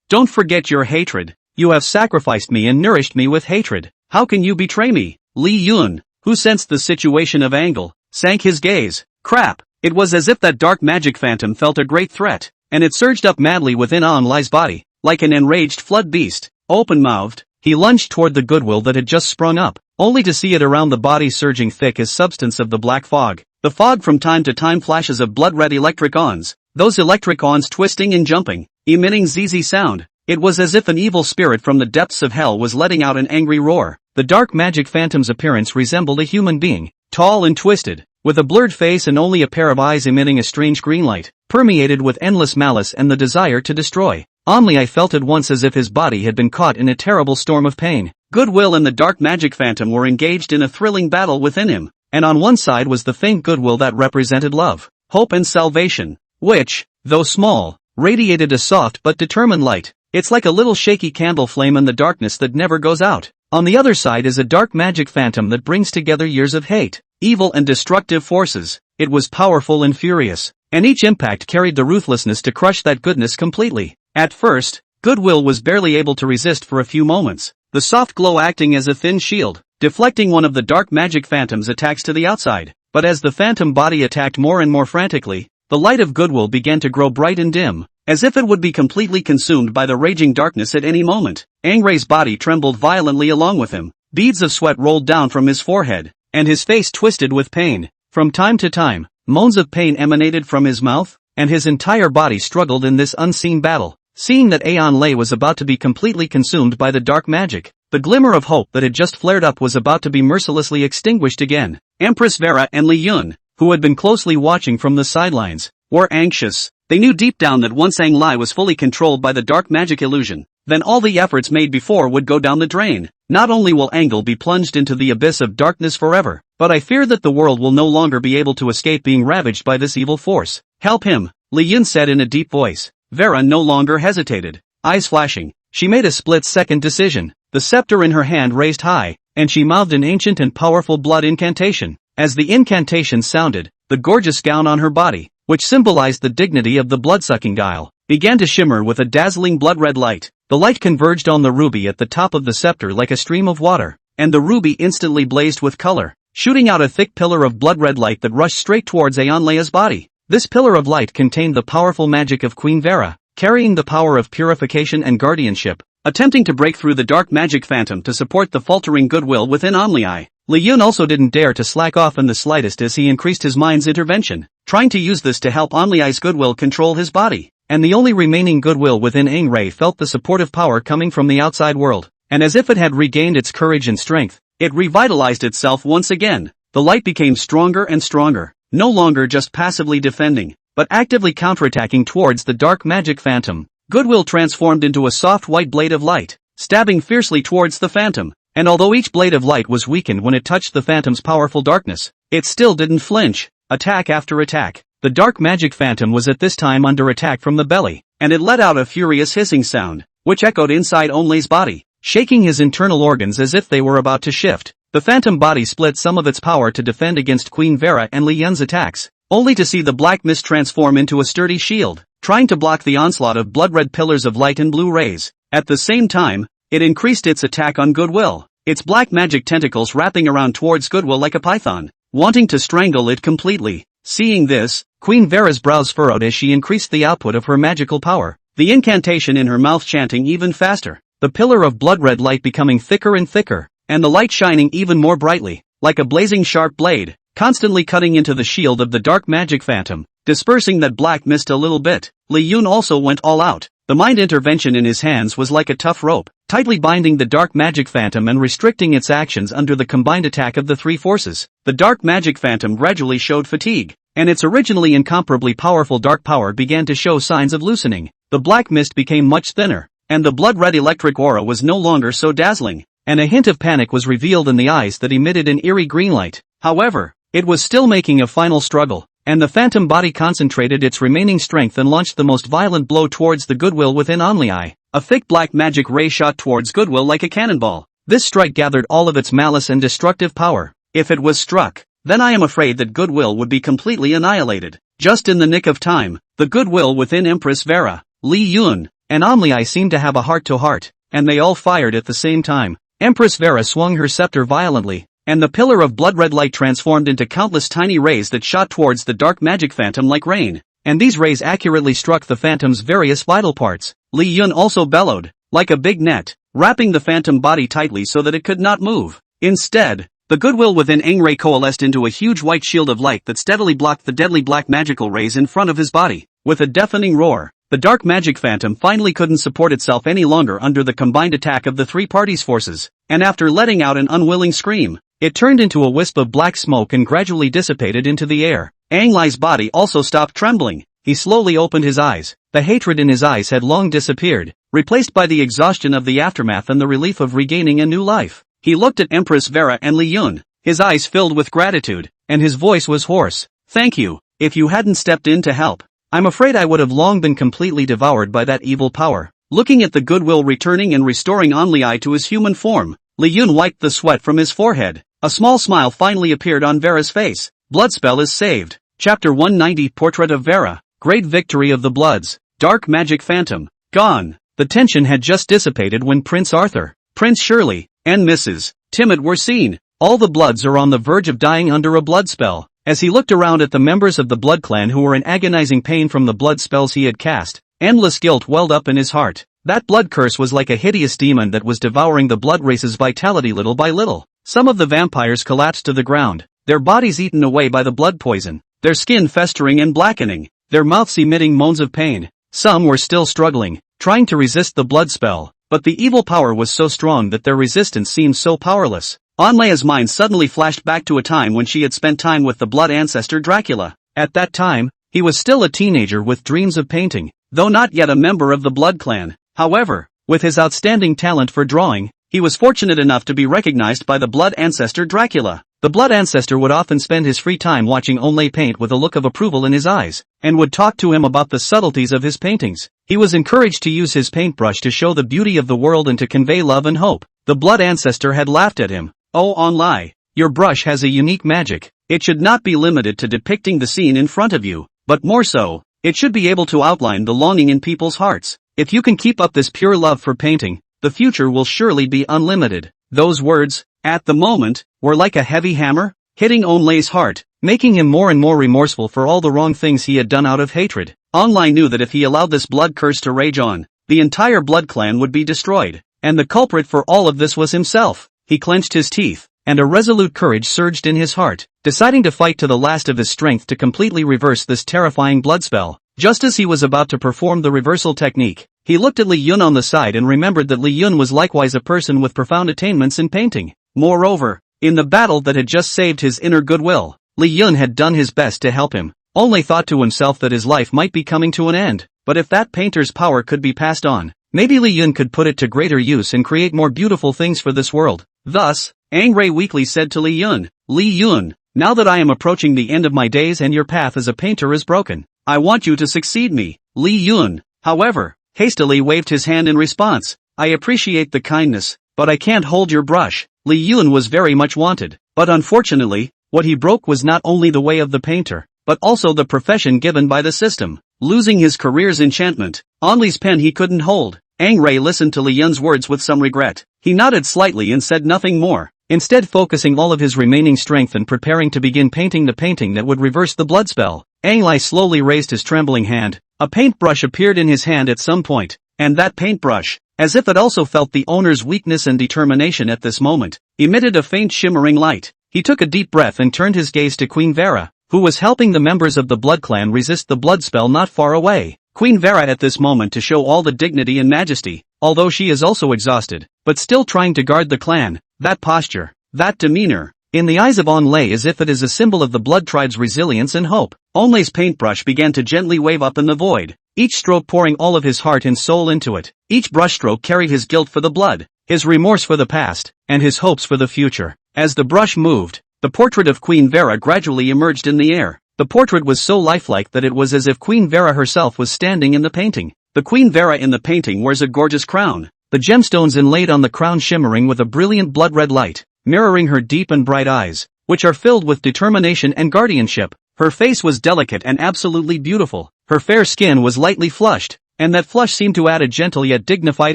don't forget your hatred. You have sacrificed me and nourished me with hatred. How can you betray me? Li Yun, who sensed the situation of angle, sank his gaze. Crap! It was as if that dark magic phantom felt a great threat, and it surged up madly within Onlay's body, like an enraged flood beast. Open-mouthed, he lunged toward the goodwill that had just sprung up, only to see it around the body surging thick as substance of the black fog. The fog from time to time flashes of blood-red electric ons, those electric ons twisting and jumping, emitting ZZ sound. It was as if an evil spirit from the depths of hell was letting out an angry roar. The dark magic phantom's appearance resembled a human being, tall and twisted, with a blurred face and only a pair of eyes emitting a strange green light, permeated with endless malice and the desire to destroy. Only I felt at once as if his body had been caught in a terrible storm of pain. Goodwill and the dark magic phantom were engaged in a thrilling battle within him, and on one side was the faint goodwill that represented love, hope and salvation, which, though small, radiated a soft but determined light. It's like a little shaky candle flame in the darkness that never goes out. On the other side is a dark magic phantom that brings together years of hate, evil and destructive forces. It was powerful and furious, and each impact carried the ruthlessness to crush that goodness completely. At first, goodwill was barely able to resist for a few moments, the soft glow acting as a thin shield, deflecting one of the dark magic phantom's attacks to the outside. But as the phantom body attacked more and more frantically, the light of goodwill began to grow bright and dim, as if it would be completely consumed by the raging darkness at any moment. Aang-Ray's body trembled violently along with him, beads of sweat rolled down from his forehead, and his face twisted with pain. From time to time, moans of pain emanated from his mouth, and his entire body struggled in this unseen battle. Seeing that Aon-Lay was about to be completely consumed by the dark magic, the glimmer of hope that had just flared up was about to be mercilessly extinguished again. Empress Vera and Li Yun, who had been closely watching from the sidelines, were anxious. They knew deep down that once Aang-Lai was fully controlled by the dark magic illusion, then all the efforts made before would go down the drain. Not only will Angle be plunged into the abyss of darkness forever, but I fear that the world will no longer be able to escape being ravaged by this evil force. Help him, Li Yun said in a deep voice. Vera no longer hesitated. Eyes flashing, she made a split-second decision, the scepter in her hand raised high, and she mouthed an ancient and powerful blood incantation. As the incantation sounded, the gorgeous gown on her body, which symbolized the dignity of the blood-sucking dial, began to shimmer with a dazzling blood-red light. The light converged on the ruby at the top of the scepter like a stream of water, and the ruby instantly blazed with color, shooting out a thick pillar of blood-red light that rushed straight towards Aon-Leia's body. This pillar of light contained the powerful magic of Queen Vera, carrying the power of purification and guardianship, attempting to break through the dark magic phantom to support the faltering goodwill within Onlai. Li Yun also didn't dare to slack off in the slightest as he increased his mind's intervention, trying to use this to help Onlai's goodwill control his body. And the only remaining goodwill within Aang-Ray felt the supportive power coming from the outside world, and as if it had regained its courage and strength, It revitalized itself once again. The light became stronger and stronger, no longer just passively defending, but actively counterattacking towards the dark magic phantom. Goodwill transformed into a soft white blade of light, stabbing fiercely towards the phantom, and although each blade of light was weakened when it touched the phantom's powerful darkness, it still didn't flinch. Attack after attack. The dark magic phantom was at this time under attack from the belly, and it let out a furious hissing sound, which echoed inside Onlei's body, shaking his internal organs as if they were about to shift. The phantom body split some of its power to defend against Queen Vera and Li Yun's attacks, only to see the black mist transform into a sturdy shield, trying to block the onslaught of blood-red pillars of light and blue rays. At the same time, it increased its attack on Goodwill, its black magic tentacles wrapping around towards Goodwill like a python, wanting to strangle it completely. Seeing this, Queen Vera's brows furrowed as she increased the output of her magical power, the incantation in her mouth chanting even faster, the pillar of blood-red light becoming thicker and thicker, and the light shining even more brightly, like a blazing sharp blade, constantly cutting into the shield of the dark magic phantom, dispersing that black mist a little bit. Li Yun also went all out. The mind intervention in his hands was like a tough rope, tightly binding the dark magic phantom and restricting its actions under the combined attack of the three forces. The dark magic phantom gradually showed fatigue, and its originally incomparably powerful dark power began to show signs of loosening. The black mist became much thinner, and the blood-red electric aura was no longer so dazzling, and a hint of panic was revealed in the eyes that emitted an eerie green light. However, it was still making a final struggle, and the phantom body concentrated its remaining strength and launched the most violent blow towards the Goodwill within Onlei. A thick black magic ray shot towards Goodwill like a cannonball. This strike gathered all of its malice and destructive power. If it was struck, then I am afraid that Goodwill would be completely annihilated. Just in the nick of time, the Goodwill within Empress Vera, Li Yun, and Onlei seemed to have a heart-to-heart, and they all fired at the same time. Empress Vera swung her scepter violently, and the pillar of blood-red light transformed into countless tiny rays that shot towards the dark magic phantom like rain, and these rays accurately struck the phantom's various vital parts. Li Yun also bellowed, like a big net, wrapping the phantom body tightly so that it could not move. Instead, the Goodwill within Engray coalesced into a huge white shield of light that steadily blocked the deadly black magical rays in front of his body. With a deafening roar, the dark magic phantom finally couldn't support itself any longer under the combined attack of the three parties' forces, and after letting out an unwilling scream, it turned into a wisp of black smoke and gradually dissipated into the air. Anglai's body also stopped trembling. He slowly opened his eyes. The hatred in his eyes had long disappeared, replaced by the exhaustion of the aftermath and the relief of regaining a new life. He looked at Empress Vera and Li Yun, his eyes filled with gratitude, and his voice was hoarse. "Thank you. If you hadn't stepped in to help, I'm afraid I would have long been completely devoured by that evil power." Looking at the Goodwill returning and restoring Onlei to his human form, Li Yun wiped the sweat from his forehead. A small smile finally appeared on Vera's face. Bloodspell is saved. Chapter 190 Portrait of Vera. Great victory of the Bloods. Dark magic phantom. Gone. The tension had just dissipated when Prince Arthur, Prince Shirley, and Mrs. Timid were seen. All the Bloods are on the verge of dying under a blood spell. As he looked around at the members of the Blood clan who were in agonizing pain from the blood spells he had cast, endless guilt welled up in his heart. That blood curse was like a hideous demon that was devouring the blood race's vitality little by little. Some of the vampires collapsed to the ground, their bodies eaten away by the blood poison, their skin festering and blackening, their mouths emitting moans of pain. Some were still struggling, trying to resist the blood spell, but the evil power was so strong that their resistance seemed so powerless. Onleia's mind suddenly flashed back to a time when she had spent time with the blood ancestor Dracula. At that time, he was still a teenager with dreams of painting, though not yet a member of the Blood clan. However, with his outstanding talent for drawing, he was fortunate enough to be recognized by the blood ancestor Dracula. The blood ancestor would often spend his free time watching Onlei paint with a look of approval in his eyes, and would talk to him about the subtleties of his paintings. He was encouraged to use his paintbrush to show the beauty of the world and to convey love and hope. The blood ancestor had laughed at him. "Oh Onlei, your brush has a unique magic. It should not be limited to depicting the scene in front of you, but more so, it should be able to outline the longing in people's hearts. If you can keep up this pure love for painting, the future will surely be unlimited." Those words, at the moment, were like a heavy hammer, hitting Onlei's heart, making him more and more remorseful for all the wrong things he had done out of hatred. Onlei knew that if he allowed this blood curse to rage on, the entire Blood clan would be destroyed, and the culprit for all of this was himself. He clenched his teeth, and a resolute courage surged in his heart, deciding to fight to the last of his strength to completely reverse this terrifying blood spell. Just as he was about to perform the reversal technique, he looked at Li Yun on the side and remembered that Li Yun was likewise a person with profound attainments in painting. Moreover, in the battle that had just saved his inner goodwill, Li Yun had done his best to help him, only thought to himself that his life might be coming to an end, but if that painter's power could be passed on, maybe Li Yun could put it to greater use and create more beautiful things for this world. Thus, Angray weakly said to Li Yun, now that I am approaching the end of my days and your path as a painter is broken, I want you to succeed me. Li Yun, however, hastily waved his hand in response. I appreciate the kindness, but I can't hold your brush. Li Yun was very much wanted, but unfortunately, what he broke was not only the way of the painter, but also the profession given by the system. Losing his career's enchantment, Only's pen he couldn't hold. Angray listened to Li Yun's words with some regret. He nodded slightly and said nothing more, instead focusing all of his remaining strength and preparing to begin painting the painting that would reverse the blood spell. Angray slowly raised his trembling hand. A paintbrush appeared in his hand at some point, and that paintbrush, as if it also felt the owner's weakness and determination at this moment, emitted a faint shimmering light. He took a deep breath and turned his gaze to Queen Vera, who was helping the members of the blood clan resist the blood spell not far away. Queen Vera at this moment to show all the dignity and majesty, although she is also exhausted, but still trying to guard the clan, that posture, that demeanor, in the eyes of Onlay as if it is a symbol of the blood tribe's resilience and hope. Onlay's paintbrush began to gently wave up in the void, each stroke pouring all of his heart and soul into it. Each brushstroke carried his guilt for the blood, his remorse for the past, and his hopes for the future. As the brush moved, the portrait of Queen Vera gradually emerged in the air. The portrait was so lifelike that it was as if Queen Vera herself was standing in the painting. The Queen Vera in the painting wears a gorgeous crown, the gemstones inlaid on the crown shimmering with a brilliant blood-red light, mirroring her deep and bright eyes, which are filled with determination and guardianship. Her face was delicate and absolutely beautiful. Her fair skin was lightly flushed, and that flush seemed to add a gentle yet dignified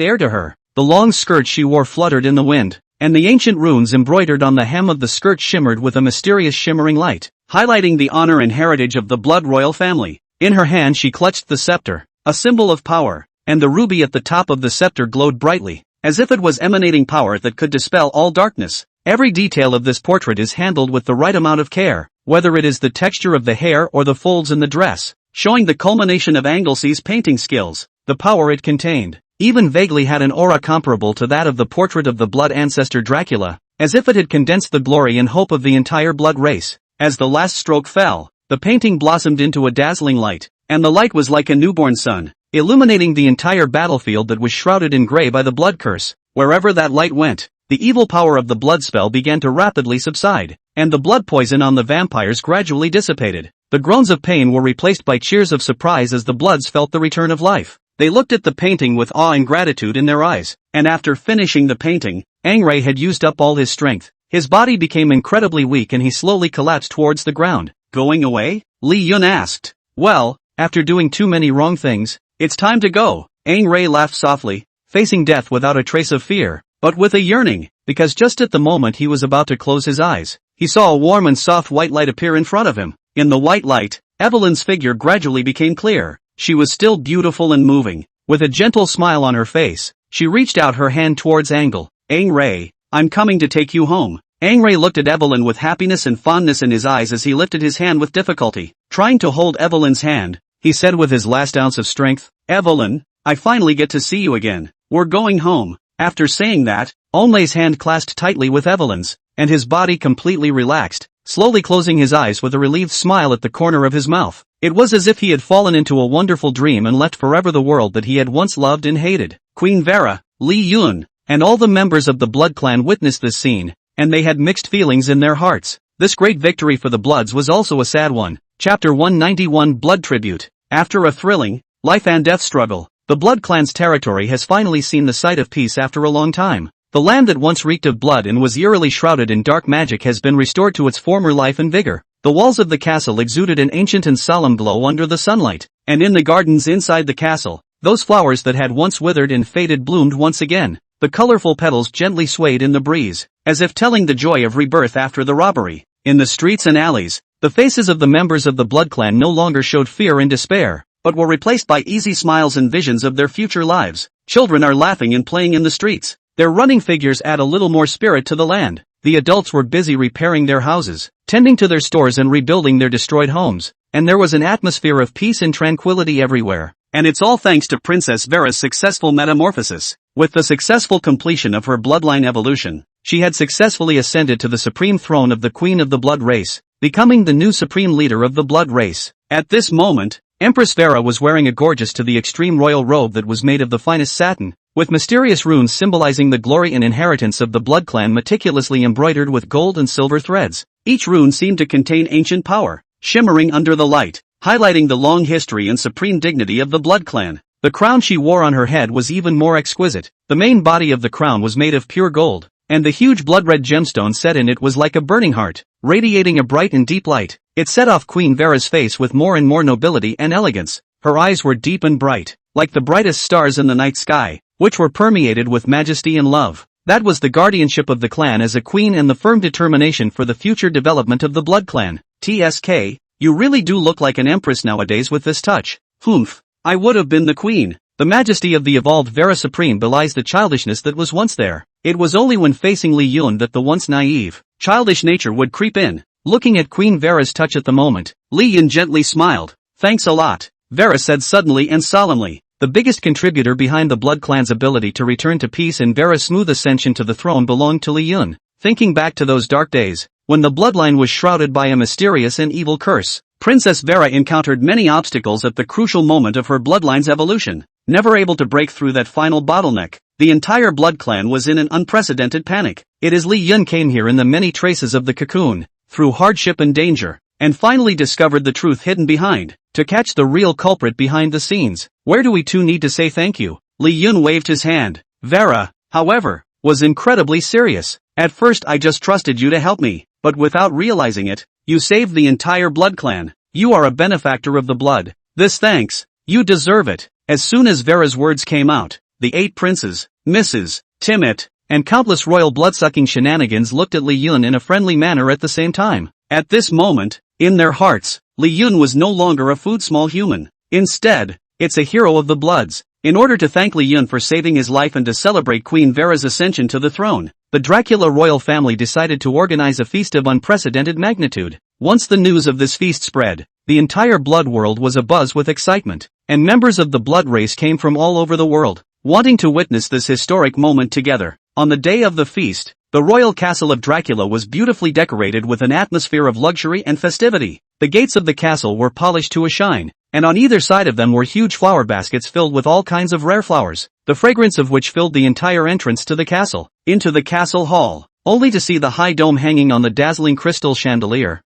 air to her. The long skirt she wore fluttered in the wind, and the ancient runes embroidered on the hem of the skirt shimmered with a mysterious shimmering light, highlighting the honor and heritage of the blood royal family. In her hand she clutched the scepter, a symbol of power, and the ruby at the top of the scepter glowed brightly, as if it was emanating power that could dispel all darkness. Every detail of this portrait is handled with the right amount of care, whether it is the texture of the hair or the folds in the dress, showing the culmination of Anglesea's painting skills. The power it contained even vaguely had an aura comparable to that of the portrait of the blood ancestor Dracula, as if it had condensed the glory and hope of the entire blood race. As the last stroke fell, the painting blossomed into a dazzling light, and the light was like a newborn sun, illuminating the entire battlefield that was shrouded in gray by the blood curse. Wherever that light went, the evil power of the blood spell began to rapidly subside, and the blood poison on the vampires gradually dissipated. The groans of pain were replaced by cheers of surprise as the bloods felt the return of life. They looked at the painting with awe and gratitude in their eyes, and after finishing the painting, Angray had used up all his strength. His body became incredibly weak and he slowly collapsed towards the ground. Going away? Li Yun asked. Well, after doing too many wrong things, it's time to go. Angray laughed softly, facing death without a trace of fear, but with a yearning, because just at the moment he was about to close his eyes, he saw a warm and soft white light appear in front of him. In the white light, Evelyn's figure gradually became clear. She was still beautiful and moving. With a gentle smile on her face, she reached out her hand towards Angray. I'm coming to take you home. Angray looked at Evelyn with happiness and fondness in his eyes as he lifted his hand with difficulty. Trying to hold Evelyn's hand, he said with his last ounce of strength, Evelyn, I finally get to see you again. We're going home. After saying that, Onlay's hand clasped tightly with Evelyn's, and his body completely relaxed, slowly closing his eyes with a relieved smile at the corner of his mouth. It was as if he had fallen into a wonderful dream and left forever the world that he had once loved and hated. Queen Vera, Li Yun, and all the members of the blood clan witnessed this scene, and they had mixed feelings in their hearts. This great victory for the Bloods was also a sad one. Chapter 191 Blood Tribute. After a thrilling, life and death struggle, the Blood clan's territory has finally seen the sight of peace after a long time. The land that once reeked of blood and was eerily shrouded in dark magic has been restored to its former life and vigor. The walls of the castle exuded an ancient and solemn glow under the sunlight, and in the gardens inside the castle, those flowers that had once withered and faded bloomed once again. The colorful petals gently swayed in the breeze, as if telling the joy of rebirth after the robbery. In the streets and alleys, the faces of the members of the Blood clan no longer showed fear and despair, but were replaced by easy smiles and visions of their future lives. Children are laughing and playing in the streets. Their running figures add a little more spirit to the land. The adults were busy repairing their houses, tending to their stores and rebuilding their destroyed homes, and there was an atmosphere of peace and tranquility everywhere. And it's all thanks to Princess Vera's successful metamorphosis. With the successful completion of her bloodline evolution, she had successfully ascended to the supreme throne of the Queen of the Blood Race, becoming the new supreme leader of the Blood Race. At this moment, Empress Vera was wearing a gorgeous to the extreme royal robe that was made of the finest satin, with mysterious runes symbolizing the glory and inheritance of the Blood clan meticulously embroidered with gold and silver threads. Each rune seemed to contain ancient power, shimmering under the light, highlighting the long history and supreme dignity of the Blood clan. The crown she wore on her head was even more exquisite. The main body of the crown was made of pure gold, and the huge blood-red gemstone set in it was like a burning heart, radiating a bright and deep light. It set off Queen Vera's face with more and more nobility and elegance. Her eyes were deep and bright, like the brightest stars in the night sky, which were permeated with majesty and love. That was the guardianship of the clan as a queen and the firm determination for the future development of the Blood clan. TSK, you really do look like an empress nowadays with this touch. Humph. I would have been the queen. The majesty of the evolved Vera Supreme belies the childishness that was once there. It was only when facing Li Yun that the once naive, childish nature would creep in. Looking at Queen Vera's touch at the moment, Li Yun gently smiled. Thanks a lot, Vera said suddenly and solemnly. The biggest contributor behind the Blood clan's ability to return to peace and Vera's smooth ascension to the throne belonged to Li Yun. Thinking back to those dark days, when the bloodline was shrouded by a mysterious and evil curse, Princess Vera encountered many obstacles at the crucial moment of her bloodline's evolution. Never able to break through that final bottleneck, the entire Blood clan was in an unprecedented panic. It is Li Yun came here in the many traces of the cocoon, through hardship and danger, and finally discovered the truth hidden behind, to catch the real culprit behind the scenes. Where do we two need to say thank you? Li Yun waved his hand. Vera, however, was incredibly serious. At first I just trusted you to help me, but without realizing it, you saved the entire Blood clan. You are a benefactor of the blood. This thanks, you deserve it. As soon as Vera's words came out, the 8 princes, Mrs. Timmet, and countless royal blood-sucking shenanigans looked at Li Yun in a friendly manner at the same time. At this moment, in their hearts, Li Yun was no longer a small human. Instead, it's a hero of the Bloods. In order to thank Li Yun for saving his life and to celebrate Queen Vera's ascension to the throne, the Dracula royal family decided to organize a feast of unprecedented magnitude. Once the news of this feast spread, the entire blood world was abuzz with excitement, and members of the blood race came from all over the world, wanting to witness this historic moment together. On the day of the feast, the royal castle of Dracula was beautifully decorated with an atmosphere of luxury and festivity. The gates of the castle were polished to a shine, and on either side of them were huge flower baskets filled with all kinds of rare flowers, the fragrance of which filled the entire entrance to the castle. Into the castle hall, only to see the high dome hanging on the dazzling crystal chandelier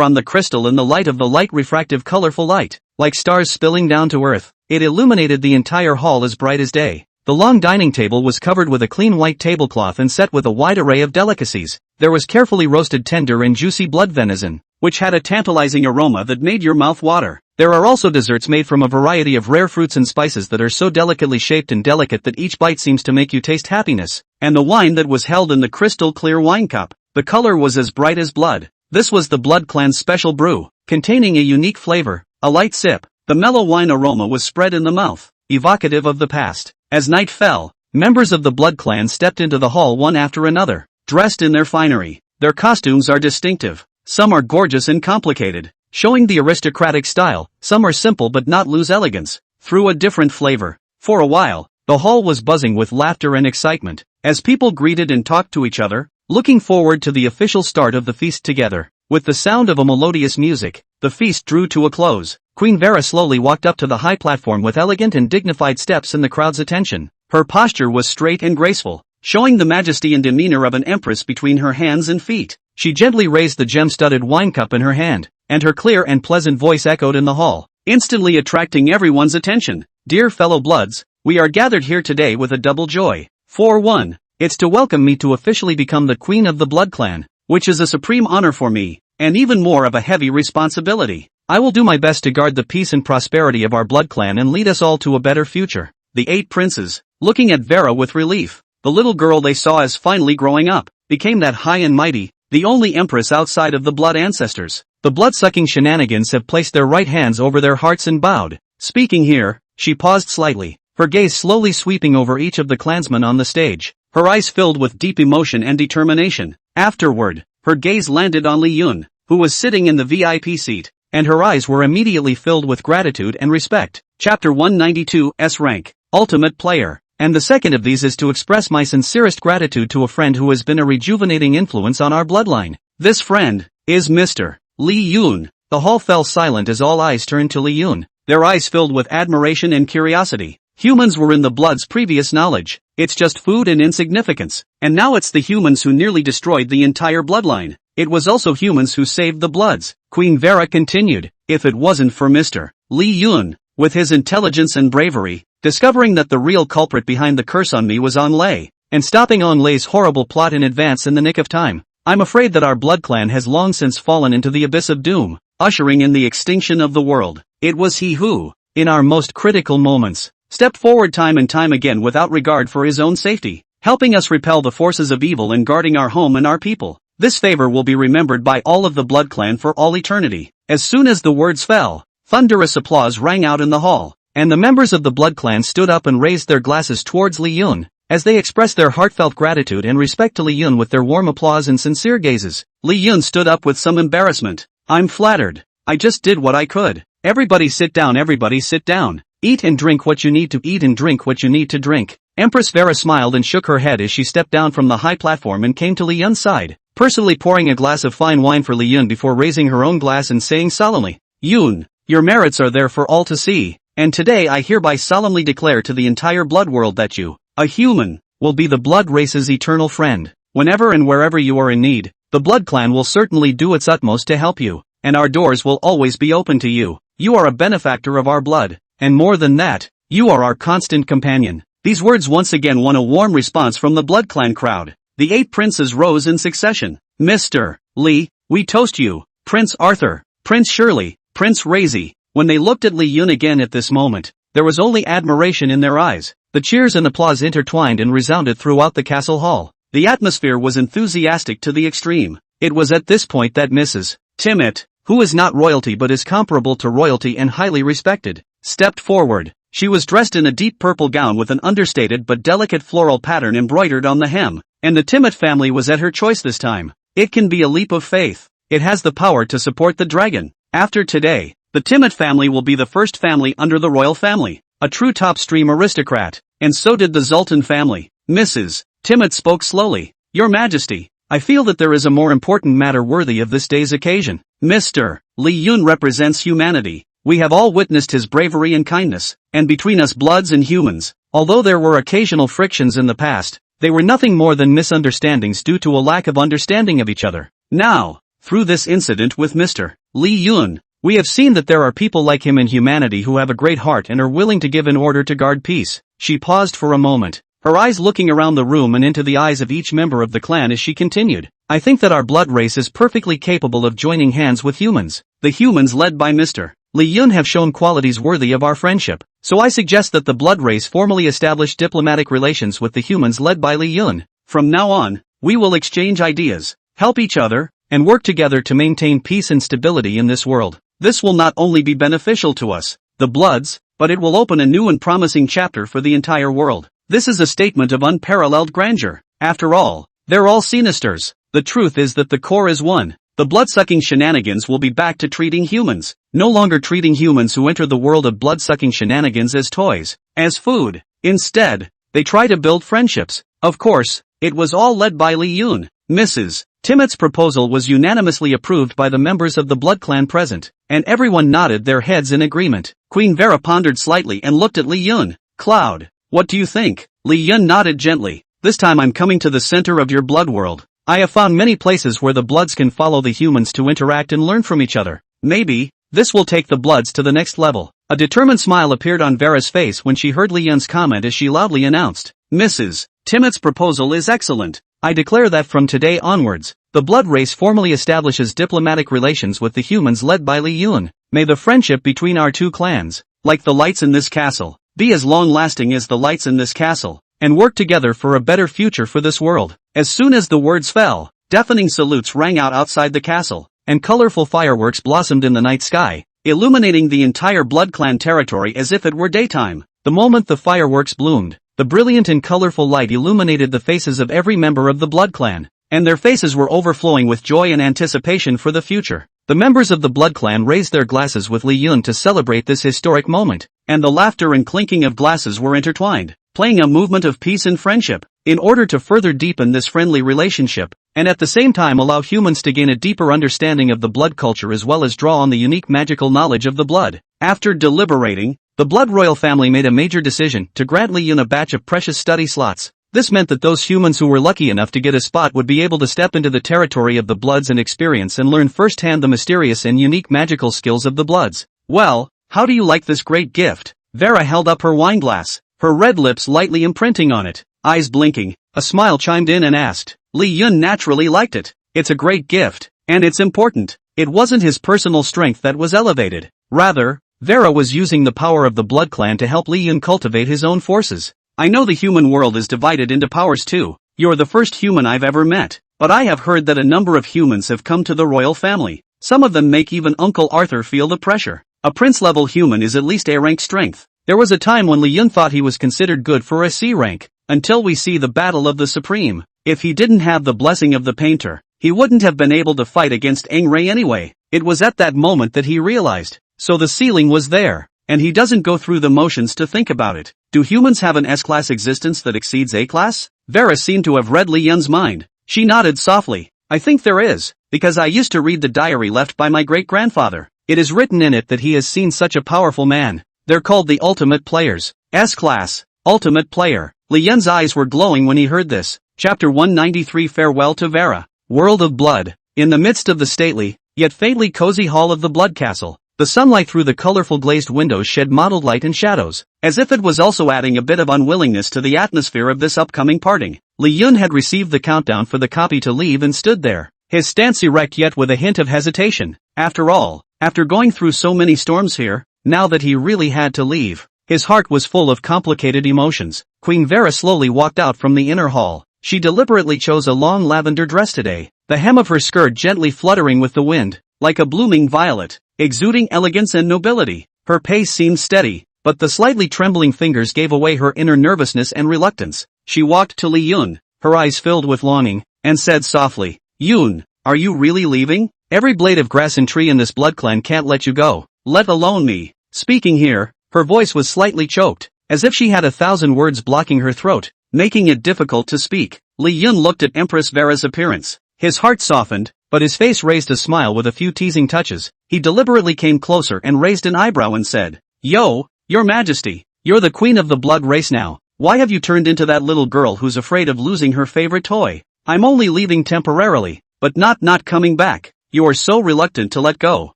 on the crystal in the light of the light refractive colorful light, like stars spilling down to earth. It illuminated the entire hall as bright as day. The long dining table was covered with a clean white tablecloth and set with a wide array of delicacies. There was carefully roasted tender and juicy blood venison, which had a tantalizing aroma that made your mouth water. There are also desserts made from a variety of rare fruits and spices that are so delicately shaped and delicate that each bite seems to make you taste happiness. And the wine that was held in the crystal clear wine cup, the color was as bright as blood. This was the Blood clan's special brew, containing a unique flavor. A light sip, the mellow wine aroma was spread in the mouth, evocative of the past. As night fell, members of the Blood clan stepped into the hall one after another, dressed in their finery. Their costumes are distinctive. Some are gorgeous and complicated, showing the aristocratic style. Some are simple but not lose elegance, through a different flavor. For a while, the hall was buzzing with laughter and excitement, as people greeted and talked to each other, looking forward to the official start of the feast together. With the sound of a melodious music, the feast drew to a close. Queen Vera slowly walked up to the high platform with elegant and dignified steps in the crowd's attention. Her posture was straight and graceful, showing the majesty and demeanor of an empress between her hands and feet. She gently raised the gem-studded wine cup in her hand, and her clear and pleasant voice echoed in the hall, instantly attracting everyone's attention. Dear fellow Bloods, we are gathered here today with a double joy. For one, it's to welcome me to officially become the Queen of the Blood clan, which is a supreme honor for me, and even more of a heavy responsibility. I will do my best to guard the peace and prosperity of our Blood clan and lead us all to a better future. The 8 princes, looking at Vera with relief, the little girl they saw as finally growing up, became that high and mighty, the only empress outside of the blood ancestors. The blood-sucking shenanigans have placed their right hands over their hearts and bowed. Speaking here, she paused slightly, her gaze slowly sweeping over each of the clansmen on the stage, her eyes filled with deep emotion and determination. Afterward, her gaze landed on Li Yun, who was sitting in the VIP seat, and her eyes were immediately filled with gratitude and respect. Chapter 192 S Rank, Ultimate Player. and the second of these is to express my sincerest gratitude to a friend who has been a rejuvenating influence on our bloodline. This friend is Mr. Lee Yoon. The hall fell silent as all eyes turned to Lee Yoon, their eyes filled with admiration and curiosity. Humans were in the Blood's previous knowledge. It's just food and insignificance. And now it's the humans who nearly destroyed the entire bloodline. It was also humans who saved the Bloods. Queen Vera continued, if it wasn't for Mr. Lee Yoon, with his intelligence and bravery, discovering that the real culprit behind the curse on me was Onlay, and stopping Onlay's horrible plot in advance in the nick of time, I'm afraid that our blood clan has long since fallen into the abyss of doom, ushering in the extinction of the world. It was he who, in our most critical moments, stepped forward time and time again without regard for his own safety, helping us repel the forces of evil and guarding our home and our people. This favor will be remembered by all of the Blood Clan for all eternity. As soon as the words fell, thunderous applause rang out in the hall, and the members of the Blood Clan stood up and raised their glasses towards Lee Yoon, as they expressed their heartfelt gratitude and respect to Lee Yoon with their warm applause and sincere gazes. Lee Yoon stood up with some embarrassment. I'm flattered. I just did what I could. Everybody sit down, everybody sit down. Eat and drink what you need to eat and drink what you need to drink. Empress Vera smiled and shook her head as she stepped down from the high platform and came to Lee Yoon's side, personally pouring a glass of fine wine for Lee Yoon before raising her own glass and saying solemnly, Yoon, your merits are there for all to see, and today I hereby solemnly declare to the entire blood world that you, a human, will be the blood race's eternal friend. Whenever and wherever you are in need, the Blood Clan will certainly do its utmost to help you, and our doors will always be open to you. You are a benefactor of our blood, and more than that, you are our constant companion. These words once again won a warm response from the Blood Clan crowd. The 8 princes rose in succession. Mr. Lee, we toast you, Prince Arthur, Prince Shirley, Prince Razy. When they looked at Lee Yoon again at this moment, there was only admiration in their eyes. The cheers and applause intertwined and resounded throughout the castle hall. The atmosphere was enthusiastic to the extreme. It was at this point that Mrs. Timmet, who is not royalty but is comparable to royalty and highly respected, stepped forward. She was dressed in a deep purple gown with an understated but delicate floral pattern embroidered on the hem, and the Timmet family was at her choice this time. It can be a leap of faith. It has the power to support the dragon. After today, the Timmet family will be the first family under the royal family, a true top-stream aristocrat, and so did the Zoltan family. Mrs. Timmet spoke slowly. Your Majesty, I feel that there is a more important matter worthy of this day's occasion. Mr. Lee Yoon represents humanity. We have all witnessed his bravery and kindness, and between us Bloods and humans, although there were occasional frictions in the past, they were nothing more than misunderstandings due to a lack of understanding of each other. Now, through this incident with Mr. Lee Yoon, we have seen that there are people like him in humanity who have a great heart and are willing to give in order to guard peace. She paused for a moment, her eyes looking around the room and into the eyes of each member of the clan as she continued. I think that our blood race is perfectly capable of joining hands with humans. The humans led by Mr. Lee Yoon have shown qualities worthy of our friendship, so I suggest that the blood race formally establish diplomatic relations with the humans led by Lee Yoon. From now on, we will exchange ideas, help each other, and work together to maintain peace and stability in this world. This will not only be beneficial to us, the Bloods, but it will open a new and promising chapter for the entire world. This is a statement of unparalleled grandeur. After all, they're all Sinisters. The truth is that the core is one. The blood-sucking shenanigans will be back to treating humans, no longer treating humans who enter the world of blood-sucking shenanigans as toys, as food. Instead, they try to build friendships. Of course, it was all led by Lee Yoon. Mrs. Timmet's proposal was unanimously approved by the members of the Blood Clan present, and everyone nodded their heads in agreement. Queen Vera pondered slightly and looked at Lee Yoon. Cloud, what do you think? Lee Yoon nodded gently. This time I'm coming to the center of your blood world. I have found many places where the Bloods can follow the humans to interact and learn from each other. Maybe, this will take the Bloods to the next level. A determined smile appeared on Vera's face when she heard Lee Yoon's comment as she loudly announced, Mrs. Timmet's proposal is excellent. I declare that from today onwards, the blood race formally establishes diplomatic relations with the humans led by Lee Yoon. May the friendship between our two clans, like the lights in this castle, be as long-lasting as the lights in this castle, and work together for a better future for this world. As soon as the words fell, deafening salutes rang out outside the castle, and colorful fireworks blossomed in the night sky, illuminating the entire Blood Clan territory as if it were daytime. The moment the fireworks bloomed, the brilliant and colorful light illuminated the faces of every member of the Blood Clan, and their faces were overflowing with joy and anticipation for the future. The members of the Blood Clan raised their glasses with Lee Yoon to celebrate this historic moment, and the laughter and clinking of glasses were intertwined. playing a movement of peace and friendship, in order to further deepen this friendly relationship, and at the same time allow humans to gain a deeper understanding of the blood culture as well as draw on the unique magical knowledge of the blood. After deliberating, the Blood Royal family made a major decision to grant Lee Yun a batch of precious study slots. This meant that those humans who were lucky enough to get a spot would be able to step into the territory of the Bloods and experience and learn firsthand the mysterious and unique magical skills of the Bloods. Well, how do you like this great gift? Vera held up her wine glass, her red lips lightly imprinting on it, eyes blinking. A smile chimed in and asked. Lee Yun naturally liked it. It's a great gift, and it's important. It wasn't his personal strength that was elevated. Rather, Vera was using the power of the Blood Clan to help Lee Yun cultivate his own forces. I know the human world is divided into powers too. You're the first human I've ever met, but I have heard that a number of humans have come to the royal family. Some of them make even Uncle Arthur feel the pressure. A prince-level human is at least A-rank strength. There was a time when Lee Yun thought he was considered good for a C rank, until we see the Battle of the Supreme. If he didn't have the blessing of the painter, he wouldn't have been able to fight against Aang Rei anyway. It was at that moment that he realized. So the ceiling was there, and he doesn't go through the motions to think about it. Do humans have an S-class existence that exceeds A-class? Vera seemed to have read Lee Yun's mind. She nodded softly. I think there is, because I used to read the diary left by my great-grandfather. It is written in it that he has seen such a powerful man. They're called the ultimate players. S-class, ultimate player. Lee Yun's eyes were glowing when he heard this. Chapter 193 Farewell to Vera. World of Blood. In the midst of the stately, yet faintly cozy hall of the Blood Castle, the sunlight through the colorful glazed windows shed mottled light and shadows, as if it was also adding a bit of unwillingness to the atmosphere of this upcoming parting. Lee Yun had received the countdown for the copy to leave and stood there, his stance erect yet with a hint of hesitation. After all, after going through so many storms here, now that he really had to leave, his heart was full of complicated emotions. Queen Vera slowly walked out from the inner hall. She deliberately chose a long lavender dress today, the hem of her skirt gently fluttering with the wind, like a blooming violet, exuding elegance and nobility. Her pace seemed steady, but the slightly trembling fingers gave away her inner nervousness and reluctance. She walked to Lee Yun, her eyes filled with longing, and said softly, Yun, are you really leaving? Every blade of grass and tree in this blood clan can't let you go, let alone me. Speaking here, her voice was slightly choked, as if she had 1,000 words blocking her throat, making it difficult to speak. Lee Yun looked at Empress Vera's appearance. His heart softened, but his face raised a smile with a few teasing touches. He deliberately came closer and raised an eyebrow and said, Yo, Your Majesty, you're the queen of the blood race now. Why have you turned into that little girl who's afraid of losing her favorite toy? I'm only leaving temporarily, but not coming back. You are so reluctant to let go.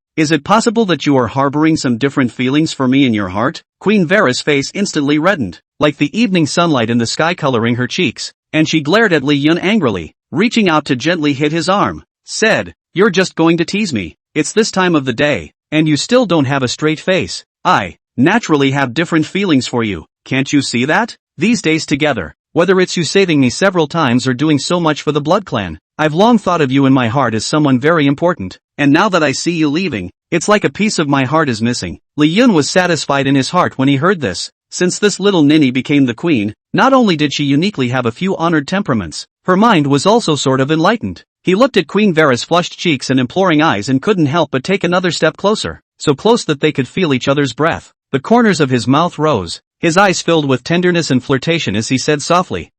Is it possible that you are harboring some different feelings for me in your heart? Queen Vera's face instantly reddened, like the evening sunlight in the sky coloring her cheeks, and she glared at Lee Yun angrily, reaching out to gently hit his arm, said, You're just going to tease me. It's this time of the day, and you still don't have a straight face. I, naturally have different feelings for you, can't you see that? These days together, whether it's you saving me several times or doing so much for the blood clan, I've long thought of you in my heart as someone very important, and now that I see you leaving, it's like a piece of my heart is missing. Lee Yun was satisfied in his heart when he heard this. Since this little ninny became the queen, not only did she uniquely have a few honored temperaments, her mind was also sort of enlightened. He looked at Queen Vera's flushed cheeks and imploring eyes and couldn't help but take another step closer, so close that they could feel each other's breath. The corners of his mouth rose, his eyes filled with tenderness and flirtation as he said softly,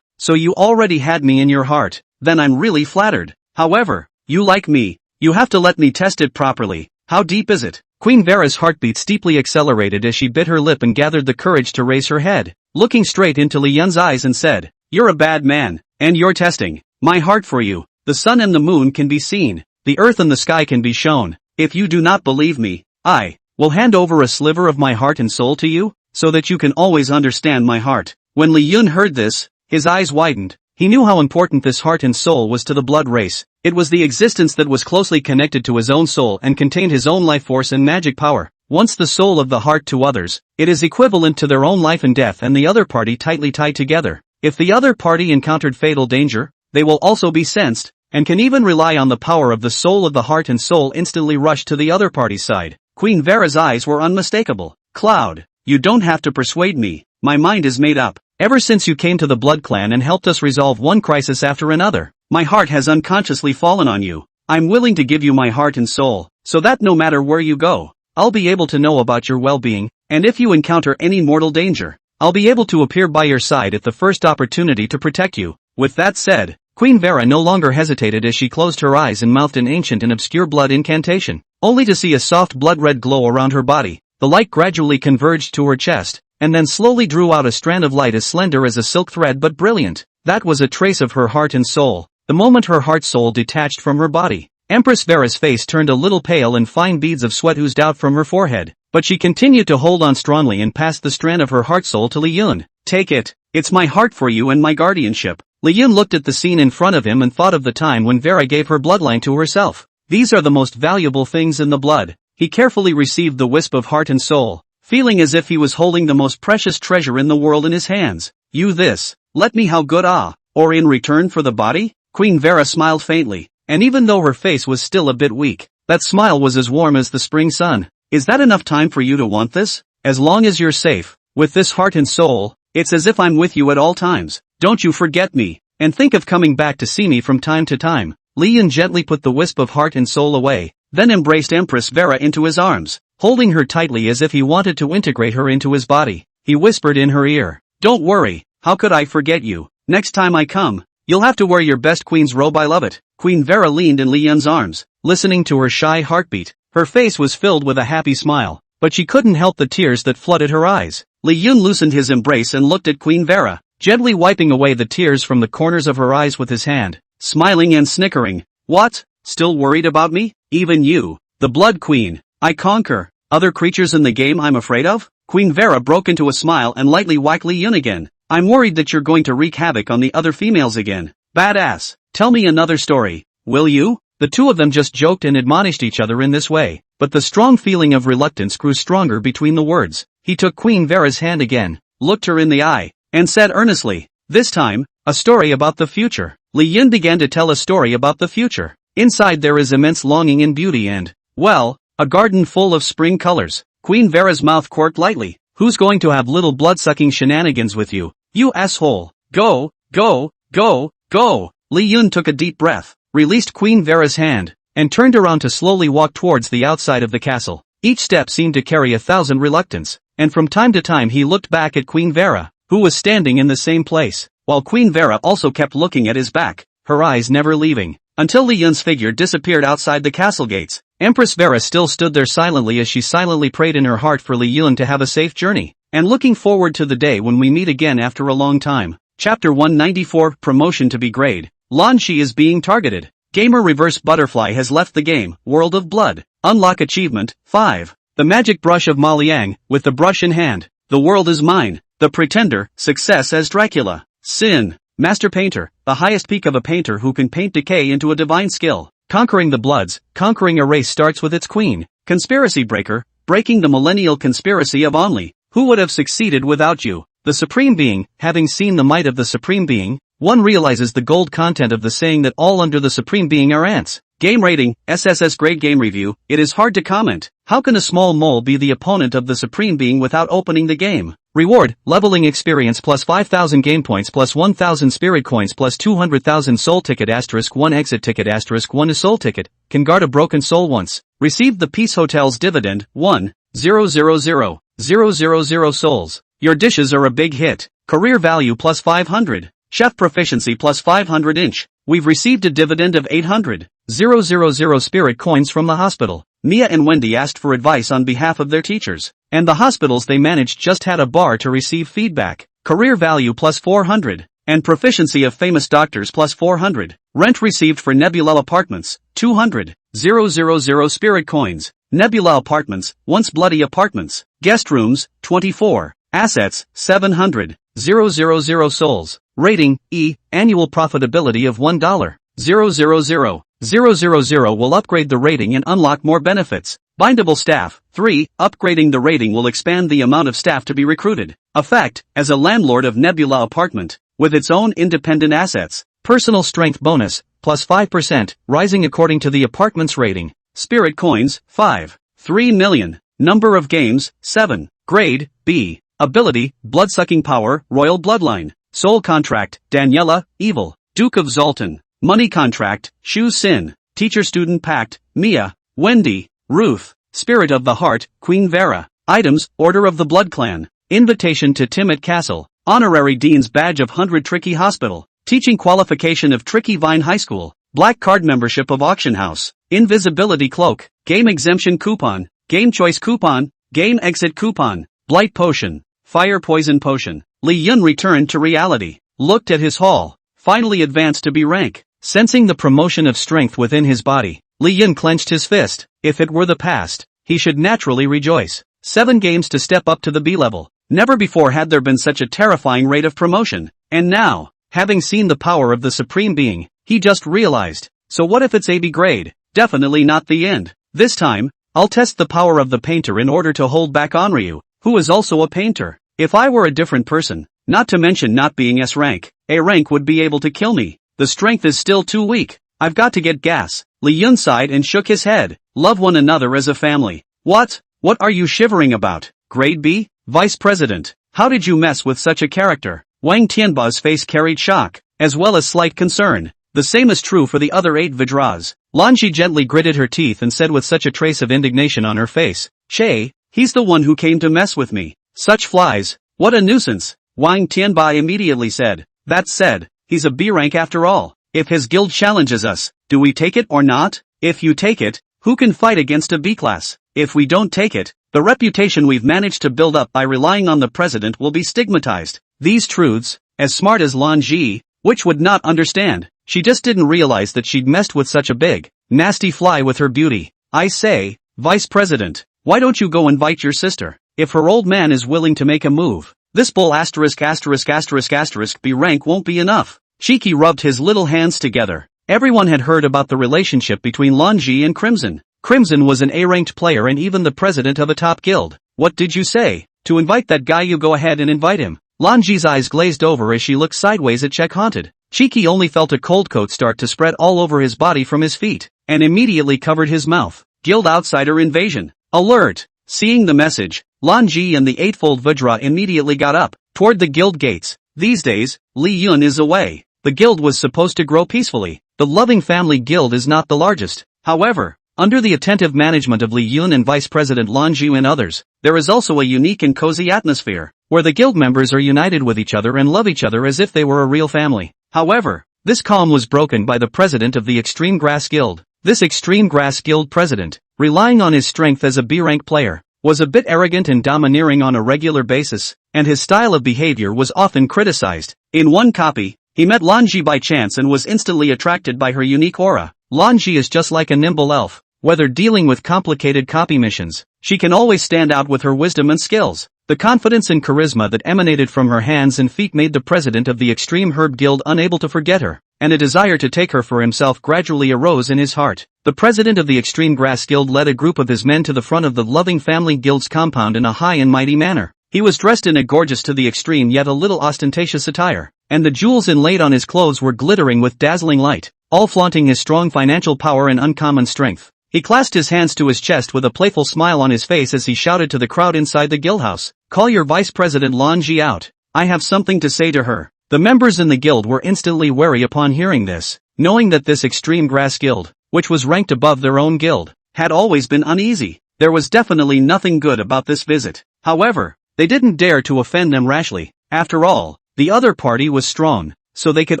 so you already had me in your heart, then I'm really flattered. However, you like me, you have to let me test it properly. How deep is it? Queen Vera's heartbeat steeply accelerated as she bit her lip and gathered the courage to raise her head, looking straight into Lee Yun's eyes and said, You're a bad man, and you're testing my heart for you. The sun and the moon can be seen, the earth and the sky can be shown. If you do not believe me, I will hand over a sliver of my heart and soul to you, so that you can always understand my heart. When Lee Yun heard this, his eyes widened. He knew how important this heart and soul was to the blood race. It was the existence that was closely connected to his own soul and contained his own life force and magic power. Once the soul of the heart to others, it is equivalent to their own life and death and the other party tightly tied together. If the other party encountered fatal danger, they will also be sensed, and can even rely on the power of the soul of the heart and soul instantly rush to the other party's side. Queen Vera's eyes were unmistakable. Cloud, you don't have to persuade me, my mind is made up. Ever since you came to the Blood Clan and helped us resolve one crisis after another, my heart has unconsciously fallen on you. I'm willing to give you my heart and soul, so that no matter where you go, I'll be able to know about your well-being, and if you encounter any mortal danger, I'll be able to appear by your side at the first opportunity to protect you. With that said, Queen Vera no longer hesitated as she closed her eyes and mouthed an ancient and obscure blood incantation, only to see a soft blood-red glow around her body. The light gradually converged to her chest, and then slowly drew out a strand of light as slender as a silk thread but brilliant. That was a trace of her heart and soul. The moment her heart-soul detached from her body, Empress Vera's face turned a little pale and fine beads of sweat oozed out from her forehead, but she continued to hold on strongly and passed the strand of her heart-soul to Li Yun. Take it. It's my heart for you and my guardianship. Li Yun looked at the scene in front of him and thought of the time when Vera gave her bloodline to herself. These are the most valuable things in the blood. He carefully received the wisp of heart and soul, feeling as if he was holding the most precious treasure in the world in his hands. You this. Let me how good or in return for the body? Queen Vera smiled faintly, and even though her face was still a bit weak, that smile was as warm as the spring sun. Is that enough time for you to want this? As long as you're safe, with this heart and soul, it's as if I'm with you at all times. Don't you forget me, and think of coming back to see me from time to time. Li Yun gently put the wisp of heart and soul away, then embraced Empress Vera into his arms, holding her tightly as if he wanted to integrate her into his body. He whispered in her ear, "Don't worry, how could I forget you? Next time I come, you'll have to wear your best queen's robe. I love it." Queen Vera leaned in Li Yun's arms, listening to her shy heartbeat. Her face was filled with a happy smile, but she couldn't help the tears that flooded her eyes. Li Yun loosened his embrace and looked at Queen Vera, gently wiping away the tears from the corners of her eyes with his hand, smiling and snickering. What? Still worried about me? Even you, the Blood Queen, I conquer. Other creatures in the game I'm afraid of? Queen Vera broke into a smile and lightly whacked Li Yun again. I'm worried that you're going to wreak havoc on the other females again. Badass. Tell me another story, will you? The two of them just joked and admonished each other in this way, but the strong feeling of reluctance grew stronger between the words. He took Queen Vera's hand again, looked her in the eye, and said earnestly, this time, a story about the future. Li Yun began to tell a story about the future. Inside there is immense longing and beauty and, well, a garden full of spring colors. Queen Vera's mouth quirked lightly. Who's going to have little blood-sucking shenanigans with you? You asshole. Go, go, go, go. Li Yun took a deep breath, released Queen Vera's hand, and turned around to slowly walk towards the outside of the castle. Each step seemed to carry 1,000 reluctance, and from time to time he looked back at Queen Vera, who was standing in the same place, while Queen Vera also kept looking at his back, her eyes never leaving, until Li Yun's figure disappeared outside the castle gates. Empress Vera still stood there silently as she silently prayed in her heart for Li Yun to have a safe journey, and looking forward to the day when we meet again after a long time. Chapter 194, Promotion to be grade. Lan Shi is being targeted. Gamer Reverse Butterfly has left the game, World of Blood. Unlock Achievement, 5. The Magic Brush of Ma Liang, with the brush in hand. The world is mine. The Pretender, success as Dracula. Sin. Master Painter, the highest peak of a painter who can paint decay into a divine skill. Conquering the Bloods, conquering a race starts with its queen. Conspiracy Breaker, breaking the millennial conspiracy of Only. Who would have succeeded without you? The Supreme Being, having seen the might of the Supreme Being, one realizes the gold content of the saying that all under the Supreme Being are ants. Game rating, SSS grade game review. It is hard to comment. How can a small mole be the opponent of the Supreme Being without opening the game? Reward, leveling experience plus 5,000 game points plus 1,000 spirit coins plus 200,000 soul ticket * 1 exit ticket * 1 a soul ticket. Can guard a broken soul once. Received the Peace Hotel's dividend, 1,000,000 souls. Your dishes are a big hit. Career value plus 500. Chef proficiency plus 500 inch. We've received a dividend of 800,000 spirit coins from the hospital. Mia and Wendy asked for advice on behalf of their teachers, and the hospitals they managed just had a bar to receive feedback. Career value plus 400, and proficiency of famous doctors plus 400. Rent received for Nebula Apartments, 200,000 spirit coins. Nebula Apartments, once bloody apartments. Guest rooms, 24. Assets, 700,000 souls. Rating, E, annual profitability of $1,000,000 will upgrade the rating and unlock more benefits. Bindable staff, 3, upgrading the rating will expand the amount of staff to be recruited. Effect, as a landlord of Nebula Apartment, with its own independent assets. Personal strength bonus, plus 5%, rising according to the apartment's rating. Spirit coins, 5. 3 million. Number of games, 7. Grade, B. Ability, blood-sucking power, royal bloodline. Soul contract, Daniela, evil. Duke of Zoltan. Money contract, Shu Sin. Teacher-student pact, Mia, Wendy, Ruth. Spirit of the heart, Queen Vera. Items, Order of the Blood Clan. invitation to Timid Castle, honorary dean's badge of 100 Tricky Hospital, teaching qualification of Tricky Vine High School, black card membership of auction house, invisibility cloak, game exemption coupon, game choice coupon, game exit coupon, blight potion, fire poison potion. Lee Yun returned to reality, looked at his haul, finally advanced to B rank. Sensing the promotion of strength within his body, Lee Yun clenched his fist. If it were the past, he should naturally rejoice. 7 games to step up to the B level. Never before had there been such a terrifying rate of promotion. And now, having seen the power of the Supreme Being, he just realized, so what if it's AB grade? Definitely not the end. This time, I'll test the power of the painter in order to hold back Onryu, who is also a painter. If I were a different person, not to mention not being S rank, A rank would be able to kill me. The strength is still too weak. I've got to get gas. Lee Yun sighed and shook his head. Love one another as a family. What? What are you shivering about? Grade B? Vice President, how did you mess with such a character? Wang Tianba's face carried shock, as well as slight concern. The same is true for the other 8 Vidras. Lanji gently gritted her teeth and said with such a trace of indignation on her face, Che, he's the one who came to mess with me. Such flies. What a nuisance. Wang Tianba immediately said. That said, he's a B rank after all. If his guild challenges us, do we take it or not? If you take it, who can fight against a B class? If we don't take it, the reputation we've managed to build up by relying on the president will be stigmatized. These truths, as smart as Lan Ji, which would not understand. She just didn't realize that she'd messed with such a big, nasty fly with her beauty. I say, Vice President, why don't you go invite your sister? If her old man is willing to make a move, this bull ***** B rank won't be enough. Shiki rubbed his little hands together. Everyone had heard about the relationship between Lanji and Crimson. Crimson was an A-ranked player and even the president of a top guild. What did you say? To invite that guy, you go ahead and invite him. Lanji's eyes glazed over as she looked sideways at Check Haunted. Shiki only felt a cold coat start to spread all over his body from his feet, and immediately covered his mouth. Guild outsider invasion. Alert! Seeing the message, Lanji and the Eightfold Vidra immediately got up, toward the guild gates. These days, Lee Yun is away. The guild was supposed to grow peacefully. The Loving Family Guild is not the largest. However, under the attentive management of Lee Yun and Vice President Lanju and others, there is also a unique and cozy atmosphere, where the guild members are united with each other and love each other as if they were a real family. However, this calm was broken by the president of the Extreme Grass Guild. This Extreme Grass Guild president, relying on his strength as a B-rank player, was a bit arrogant and domineering on a regular basis, and his style of behavior was often criticized. In one copy, he met Lanji by chance and was instantly attracted by her unique aura. Lanji is just like a nimble elf. Whether dealing with complicated copy missions, she can always stand out with her wisdom and skills. The confidence and charisma that emanated from her hands and feet made the president of the Extreme Herb Guild unable to forget her, and a desire to take her for himself gradually arose in his heart. The president of the Extreme Grass Guild led a group of his men to the front of the Loving Family Guild's compound in a high and mighty manner. He was dressed in a gorgeous to the extreme yet a little ostentatious attire, and the jewels inlaid on his clothes were glittering with dazzling light, all flaunting his strong financial power and uncommon strength. He clasped his hands to his chest with a playful smile on his face as he shouted to the crowd inside the guildhouse, "Call your Vice President Lan Ji out. I have something to say to her." The members in the guild were instantly wary upon hearing this, knowing that this Extreme Grass Guild, which was ranked above their own guild, had always been uneasy. There was definitely nothing good about this visit. However, they didn't dare to offend them rashly. After all, the other party was strong, so they could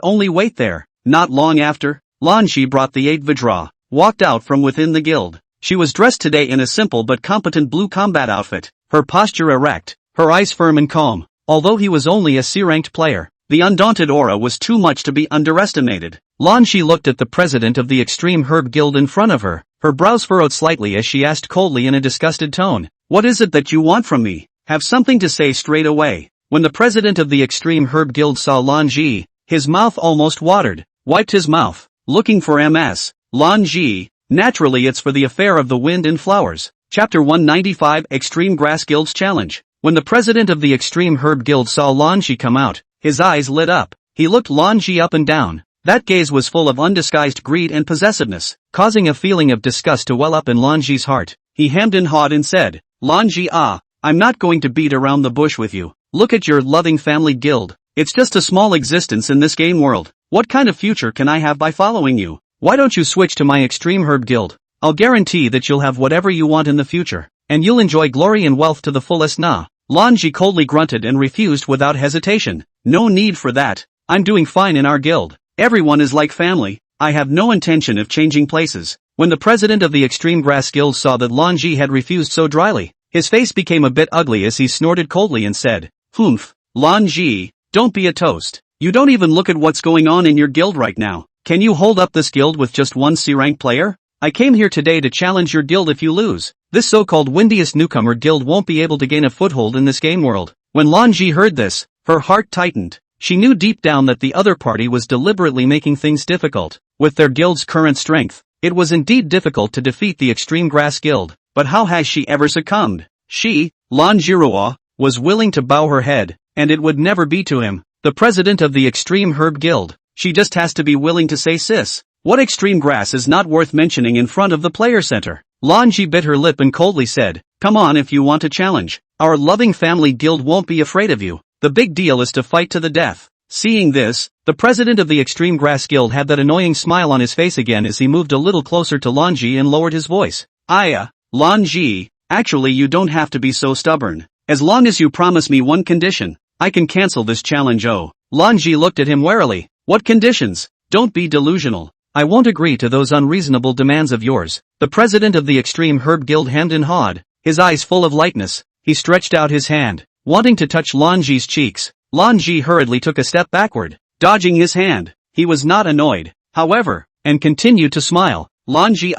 only wait there. Not long after, Lan Ji brought the 8 Vidra, walked out from within the guild. She was dressed today in a simple but competent blue combat outfit, her posture erect, her eyes firm and calm. Although he was only a C-ranked player, the undaunted aura was too much to be underestimated. Lan Shi looked at the president of the Extreme Herb Guild in front of her, her brows furrowed slightly as she asked coldly in a disgusted tone, "What is it that you want from me? Have something to say straight away." When the president of the Extreme Herb Guild saw Lan Ji, his mouth almost watered, wiped his mouth, looking for MS. Lan Ji, naturally it's for the affair of the wind and flowers. Chapter 195 Extreme Grass Guild's Challenge. When the president of the Extreme Herb Guild saw Lan Ji come out, his eyes lit up. He looked Lan Ji up and down. That gaze was full of undisguised greed and possessiveness, causing a feeling of disgust to well up in Lan Ji's heart. He hemmed and hawed and said, "Lan Ji, I'm not going to beat around the bush with you. Look at your Loving Family Guild. It's just a small existence in this game world. What kind of future can I have by following you? Why don't you switch to my Extreme Herb Guild? I'll guarantee that you'll have whatever you want in the future, and you'll enjoy glory and wealth to the fullest. Nah." Lan Ji coldly grunted and refused without hesitation. No need for that. I'm doing fine in our guild. Everyone is like family. I have no intention of changing places. When the president of the Extreme Grass Guild saw that Lan Ji had refused so dryly, his face became a bit ugly as he snorted coldly and said, "Humph, Lan Ji, don't be a toast. You don't even look at what's going on in your guild right now. Can you hold up this guild with just one C-rank player? I came here today to challenge your guild if you lose. This so-called windiest newcomer guild won't be able to gain a foothold in this game world." When Lan Ji heard this, her heart tightened. She knew deep down that the other party was deliberately making things difficult. With their guild's current strength, it was indeed difficult to defeat the Extreme Grass Guild. But how has she ever succumbed? She, Lan Jiruo, was willing to bow her head, and it would never be to him, the president of the Extreme Herb Guild. She just has to be willing to say sis. What extreme grass is not worth mentioning in front of the player center? Lan Ji bit her lip and coldly said, "Come on if you want a challenge. Our loving family guild won't be afraid of you. The big deal is to fight to the death." Seeing this, the president of the Extreme Grass Guild had that annoying smile on his face again as he moved a little closer to Lan Ji and lowered his voice. Lan Ji, actually you don't have to be so stubborn. As long as you promise me one condition, I can cancel this challenge." Oh. Lan Ji looked at him warily. "What conditions? Don't be delusional. I won't agree to those unreasonable demands of yours." The president of the Extreme Herb Guild hemmed and hawed, his eyes full of lightness. He stretched out his hand, wanting to touch Lan Ji's cheeks. Lan Ji hurriedly took a step backward, dodging his hand. He was not annoyed, however, and continued to smile. "Lan Ji,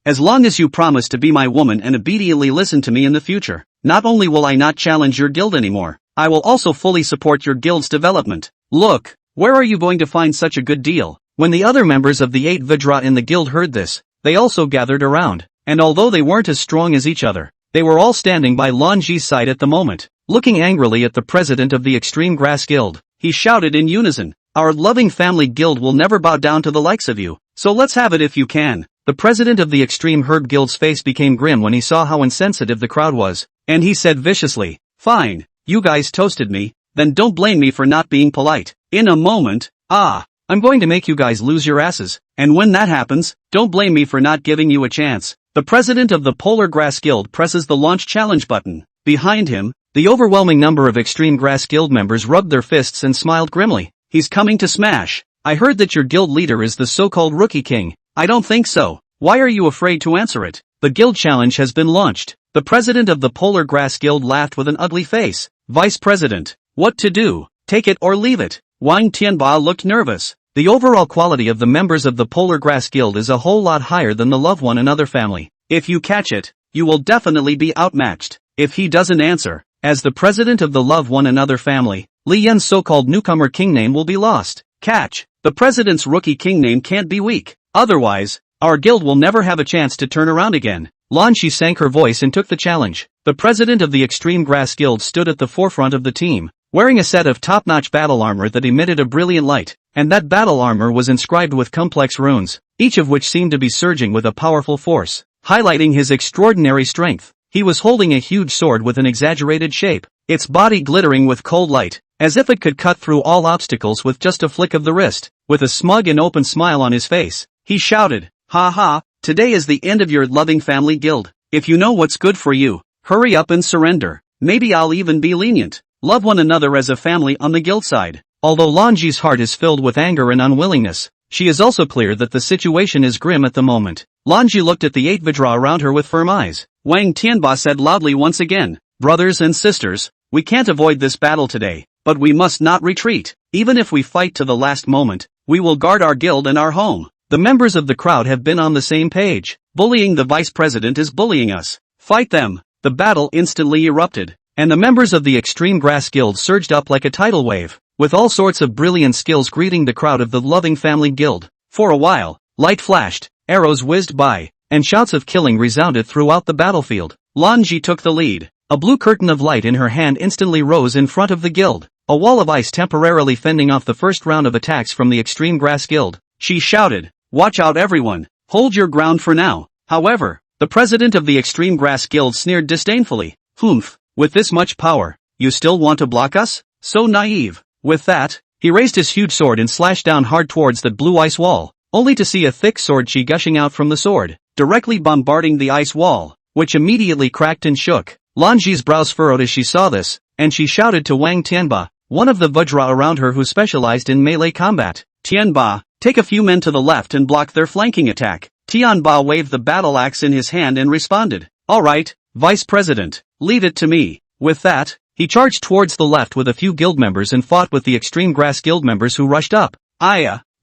as long as you promise to be my woman and obediently listen to me in the future, not only will I not challenge your guild anymore, I will also fully support your guild's development." Look, where are you going to find such a good deal? When the other members of the 8 Vidra in the guild heard this, they also gathered around, and although they weren't as strong as each other, they were all standing by Lan Ji's side at the moment. Looking angrily at the president of the Extreme Grass Guild, he shouted in unison, "Our loving family guild will never bow down to the likes of you, so let's have it if you can." The president of the Extreme Herb Guild's face became grim when he saw how insensitive the crowd was, and he said viciously, "Fine, you guys toasted me, then don't blame me for not being polite. In a moment, I'm going to make you guys lose your asses, and when that happens, don't blame me for not giving you a chance." The president of the Polar Grass Guild presses the launch challenge button. Behind him, the overwhelming number of Extreme Grass Guild members rubbed their fists and smiled grimly. "He's coming to smash. I heard that your guild leader is the so-called Rookie King." "I don't think so. Why are you afraid to answer it? The guild challenge has been launched." The president of the Polar Grass Guild laughed with an ugly face. "Vice President, what to do? Take it or leave it?" Wang Tianba looked nervous. The overall quality of the members of the Polar Grass Guild is a whole lot higher than the Love One Another family. If you catch it, you will definitely be outmatched. If he doesn't answer, as the president of the Love One Another family, Li Yan's so-called newcomer king name will be lost. Catch, the president's rookie king name can't be weak. Otherwise, our guild will never have a chance to turn around again. Lan Ji sank her voice and took the challenge. The president of the Extreme Grass Guild stood at the forefront of the team, wearing a set of top-notch battle armor that emitted a brilliant light, and that battle armor was inscribed with complex runes, each of which seemed to be surging with a powerful force, highlighting his extraordinary strength. He was holding a huge sword with an exaggerated shape, its body glittering with cold light, as if it could cut through all obstacles with just a flick of the wrist. With a smug and open smile on his face, he shouted, "Ha ha, today is the end of your loving family guild. If you know what's good for you, hurry up and surrender. Maybe I'll even be lenient. Love one another as a family on the guild side." Although Lan Ji's heart is filled with anger and unwillingness, she is also clear that the situation is grim at the moment. Lan Ji looked at the 8 Vidra around her with firm eyes. Wang Tianba said loudly once again, "Brothers and sisters, we can't avoid this battle today, but we must not retreat. Even if we fight to the last moment, we will guard our guild and our home." The members of the crowd have been on the same page. Bullying the vice president is bullying us. Fight them. The battle instantly erupted, and the members of the Extreme Grass Guild surged up like a tidal wave, with all sorts of brilliant skills greeting the crowd of the Loving Family Guild. For a while, light flashed, arrows whizzed by, and shouts of killing resounded throughout the battlefield. Lan Ji took the lead. A blue curtain of light in her hand instantly rose in front of the guild, a wall of ice temporarily fending off the first round of attacks from the Extreme Grass Guild. She shouted, "Watch out everyone, hold your ground for now." However, the president of the Extreme Grass Guild sneered disdainfully. "Humph, with this much power, you still want to block us? So naive." With that, he raised his huge sword and slashed down hard towards that blue ice wall, only to see a thick sword chi gushing out from the sword, directly bombarding the ice wall, which immediately cracked and shook. Lanji's brows furrowed as she saw this, and she shouted to Wang Tianba, one of the Vajra around her who specialized in melee combat. Tianba, take a few men to the left and block their flanking attack. Tianba waved the battle axe in his hand and responded, alright, Vice President, leave it to me. With that, he charged towards the left with a few guild members and fought with the Extreme Grass Guild members who rushed up.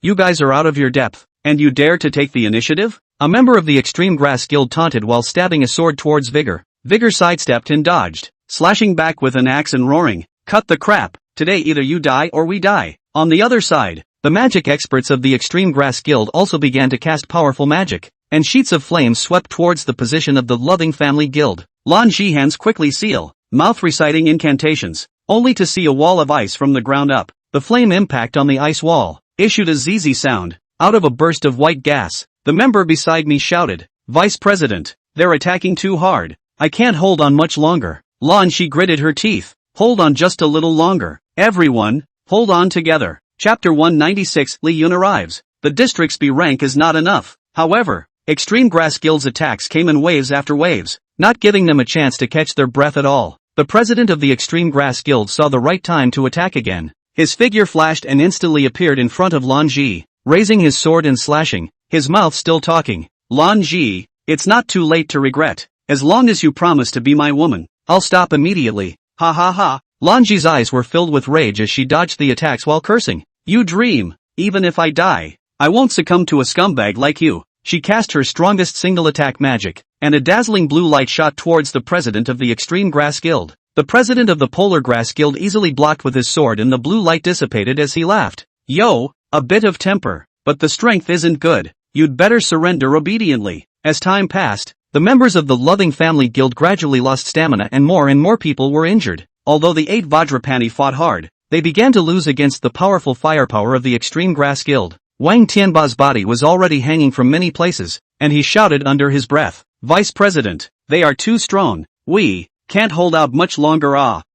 You guys are out of your depth, and you dare to take the initiative? A member of the Extreme Grass Guild taunted while stabbing a sword towards Vigor. Vigor sidestepped and dodged, slashing back with an axe and roaring, cut the crap, today either you die or we die. On the other side, the magic experts of the Extreme Grass Guild also began to cast powerful magic, and sheets of flame swept towards the position of the Loving Family Guild. Lan Ji hands quickly seal, mouth reciting incantations, only to see a wall of ice from the ground up. The flame impact on the ice wall issued a zzz sound, out of a burst of white gas. The member beside me shouted, Vice President, they're attacking too hard. I can't hold on much longer. Lan Ji gritted her teeth. Hold on just a little longer. Everyone, hold on together. Chapter 196 Li Yun arrives. The district's B rank is not enough. However, Extreme Grass Guild's attacks came in waves after waves, not giving them a chance to catch their breath at all. The president of the Extreme Grass Guild saw the right time to attack again. His figure flashed and instantly appeared in front of Lan Ji, raising his sword and slashing, his mouth still talking. Lan Ji, it's not too late to regret. As long as you promise to be my woman, I'll stop immediately. Ha ha ha. Lan Ji's eyes were filled with rage as she dodged the attacks while cursing. You dream. Even if I die, I won't succumb to a scumbag like you. She cast her strongest single attack magic, and a dazzling blue light shot towards the president of the Extreme Grass Guild. The president of the Polar Grass Guild easily blocked with his sword and the blue light dissipated as he laughed. Yo, a bit of temper, but the strength isn't good. You'd better surrender obediently. As time passed, the members of the Loving Family Guild gradually lost stamina and more people were injured. Although the 8 Vajrapani fought hard, they began to lose against the powerful firepower of the Extreme Grass Guild. Wang Tianba's body was already hanging from many places, and he shouted under his breath, Vice President, they are too strong. We can't hold out much longer.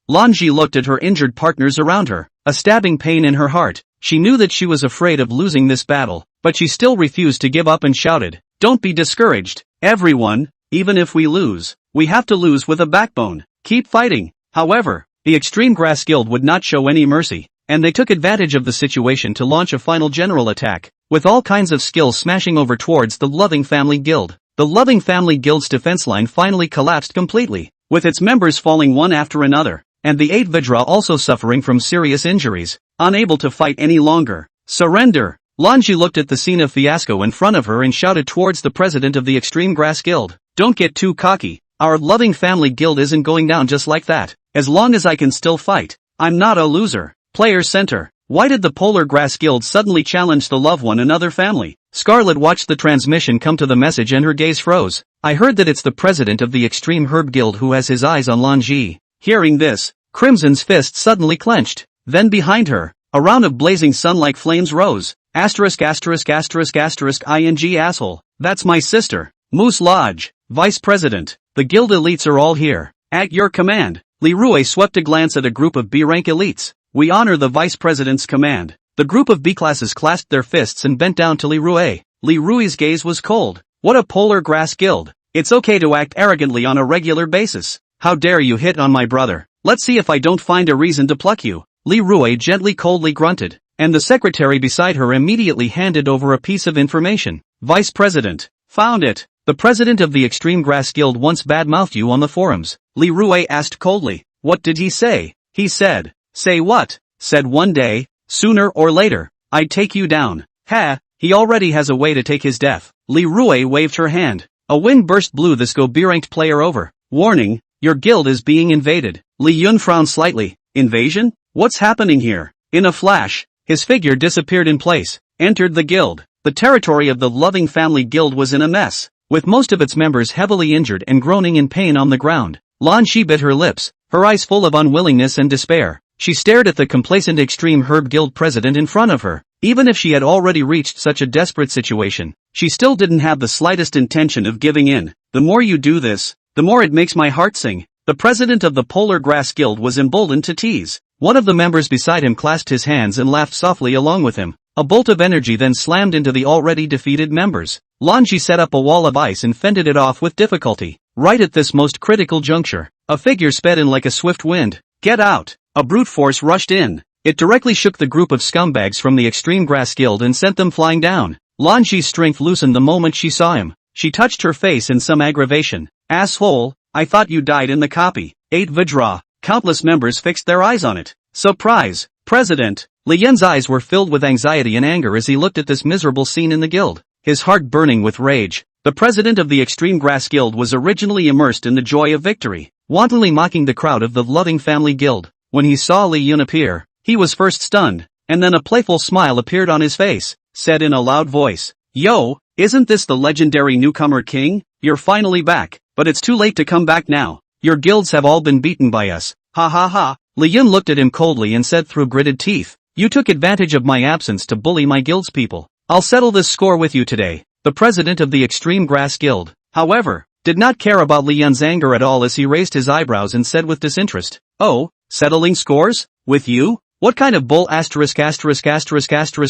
Lan Ji looked at her injured partners around her, a stabbing pain in her heart. She knew that she was afraid of losing this battle, but she still refused to give up and shouted, don't be discouraged, everyone, even if we lose, we have to lose with a backbone. Keep fighting. However, the Extreme Grass Guild would not show any mercy, and they took advantage of the situation to launch a final general attack, with all kinds of skills smashing over towards the Loving Family Guild. The Loving Family Guild's defense line finally collapsed completely, with its members falling one after another, and the 8 Vajra also suffering from serious injuries, unable to fight any longer. Surrender! Lan Ji looked at the scene of fiasco in front of her and shouted towards the president of the Extreme Grass Guild, don't get too cocky. Our Loving Family Guild isn't going down just like that. As long as I can still fight, I'm not a loser. Player Center. Why did the Polar Grass Guild suddenly challenge the Love One Another family? Scarlet watched the transmission come to the message and her gaze froze. I heard that it's the president of the Extreme Herb Guild who has his eyes on Lan Ji. Hearing this, Crimson's fist suddenly clenched. Then behind her, a round of blazing sun-like flames rose. Asterisk asterisk asterisk asterisk ing asshole. That's my sister. Moose Lodge. Vice President. The guild elites are all here. At your command. Li Rui swept a glance at a group of B-rank elites. We honor the Vice President's command. The group of B-classes clasped their fists and bent down to Li Rui. Li Rui's gaze was cold. What a Polar Grass Guild. It's okay to act arrogantly on a regular basis. How dare you hit on my brother? Let's see if I don't find a reason to pluck you. Li Rui gently coldly grunted, and the secretary beside her immediately handed over a piece of information. Vice President. Found it. The president of the Extreme Grass Guild once badmouthed you on the forums. Li Rui asked coldly. What did he say? He said. Say what? Said one day, sooner or later, I'd take you down. Ha, he already has a way to take his death. Li Rui waved her hand. A wind burst blew this Go B-ranked player over. Warning, your guild is being invaded. Li Yun frowned slightly. Invasion? What's happening here? In a flash, his figure disappeared in place, entered the guild. The territory of the Loving Family Guild was in a mess, with most of its members heavily injured and groaning in pain on the ground. Lan Ji bit her lips, her eyes full of unwillingness and despair. She stared at the complacent Extreme Herb Guild president in front of her. Even if she had already reached such a desperate situation, she still didn't have the slightest intention of giving in. The more you do this, the more it makes my heart sing. The president of the Polar Grass Guild was emboldened to tease. One of the members beside him clasped his hands and laughed softly along with him. A bolt of energy then slammed into the already defeated members. Lan Ji set up a wall of ice and fended it off with difficulty. right at this most critical juncture, a figure sped in like a swift wind. Get out! A brute force rushed in. It directly shook the group of scumbags from the Extreme Grass Guild and sent them flying down. Lanji's strength loosened the moment she saw him. She touched her face in some aggravation. Asshole, I thought you died in the copy. 8 Vajra. Countless members fixed their eyes on it. Surprise! President! Li Yun's eyes were filled with anxiety and anger as he looked at this miserable scene in the guild, his heart burning with rage. The president of the Extreme Grass Guild was originally immersed in the joy of victory, wantonly mocking the crowd of the Loving Family Guild. When he saw Li Yun appear, he was first stunned, and then a playful smile appeared on his face, said in a loud voice, "Yo, isn't this the legendary newcomer king? You're finally back, but it's too late to come back now. Your guilds have all been beaten by us. Ha ha ha." Li Yun looked at him coldly and said through gritted teeth, "You took advantage of my absence to bully my guild's people. I'll settle this score with you today." The president of the Extreme Grass Guild, however, did not care about Li Yun's anger at all as he raised his eyebrows and said with disinterest, "Oh, settling scores? With you? What kind of bull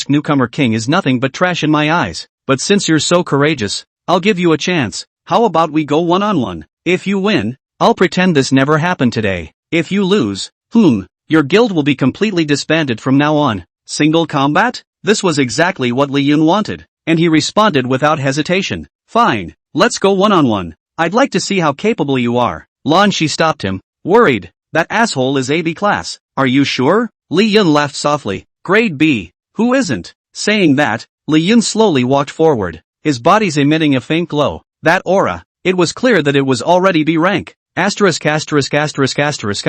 newcomer king is nothing but trash in my eyes. But since you're so courageous, I'll give you a chance. How about we go one-on-one? If you win, I'll pretend this never happened today. If you lose, your guild will be completely disbanded from now on." Single combat? This was exactly what Li Yun wanted, and he responded without hesitation. "Fine, let's go one-on-one. I'd like to see how capable you are." Lan Shi stopped him, worried. "That asshole is AB class. Are you sure?" Li Yun laughed softly. "Grade B. Who isn't?" Saying that, Li Yun slowly walked forward, his body's emitting a faint glow. That aura, it was clear that it was already B rank. I'm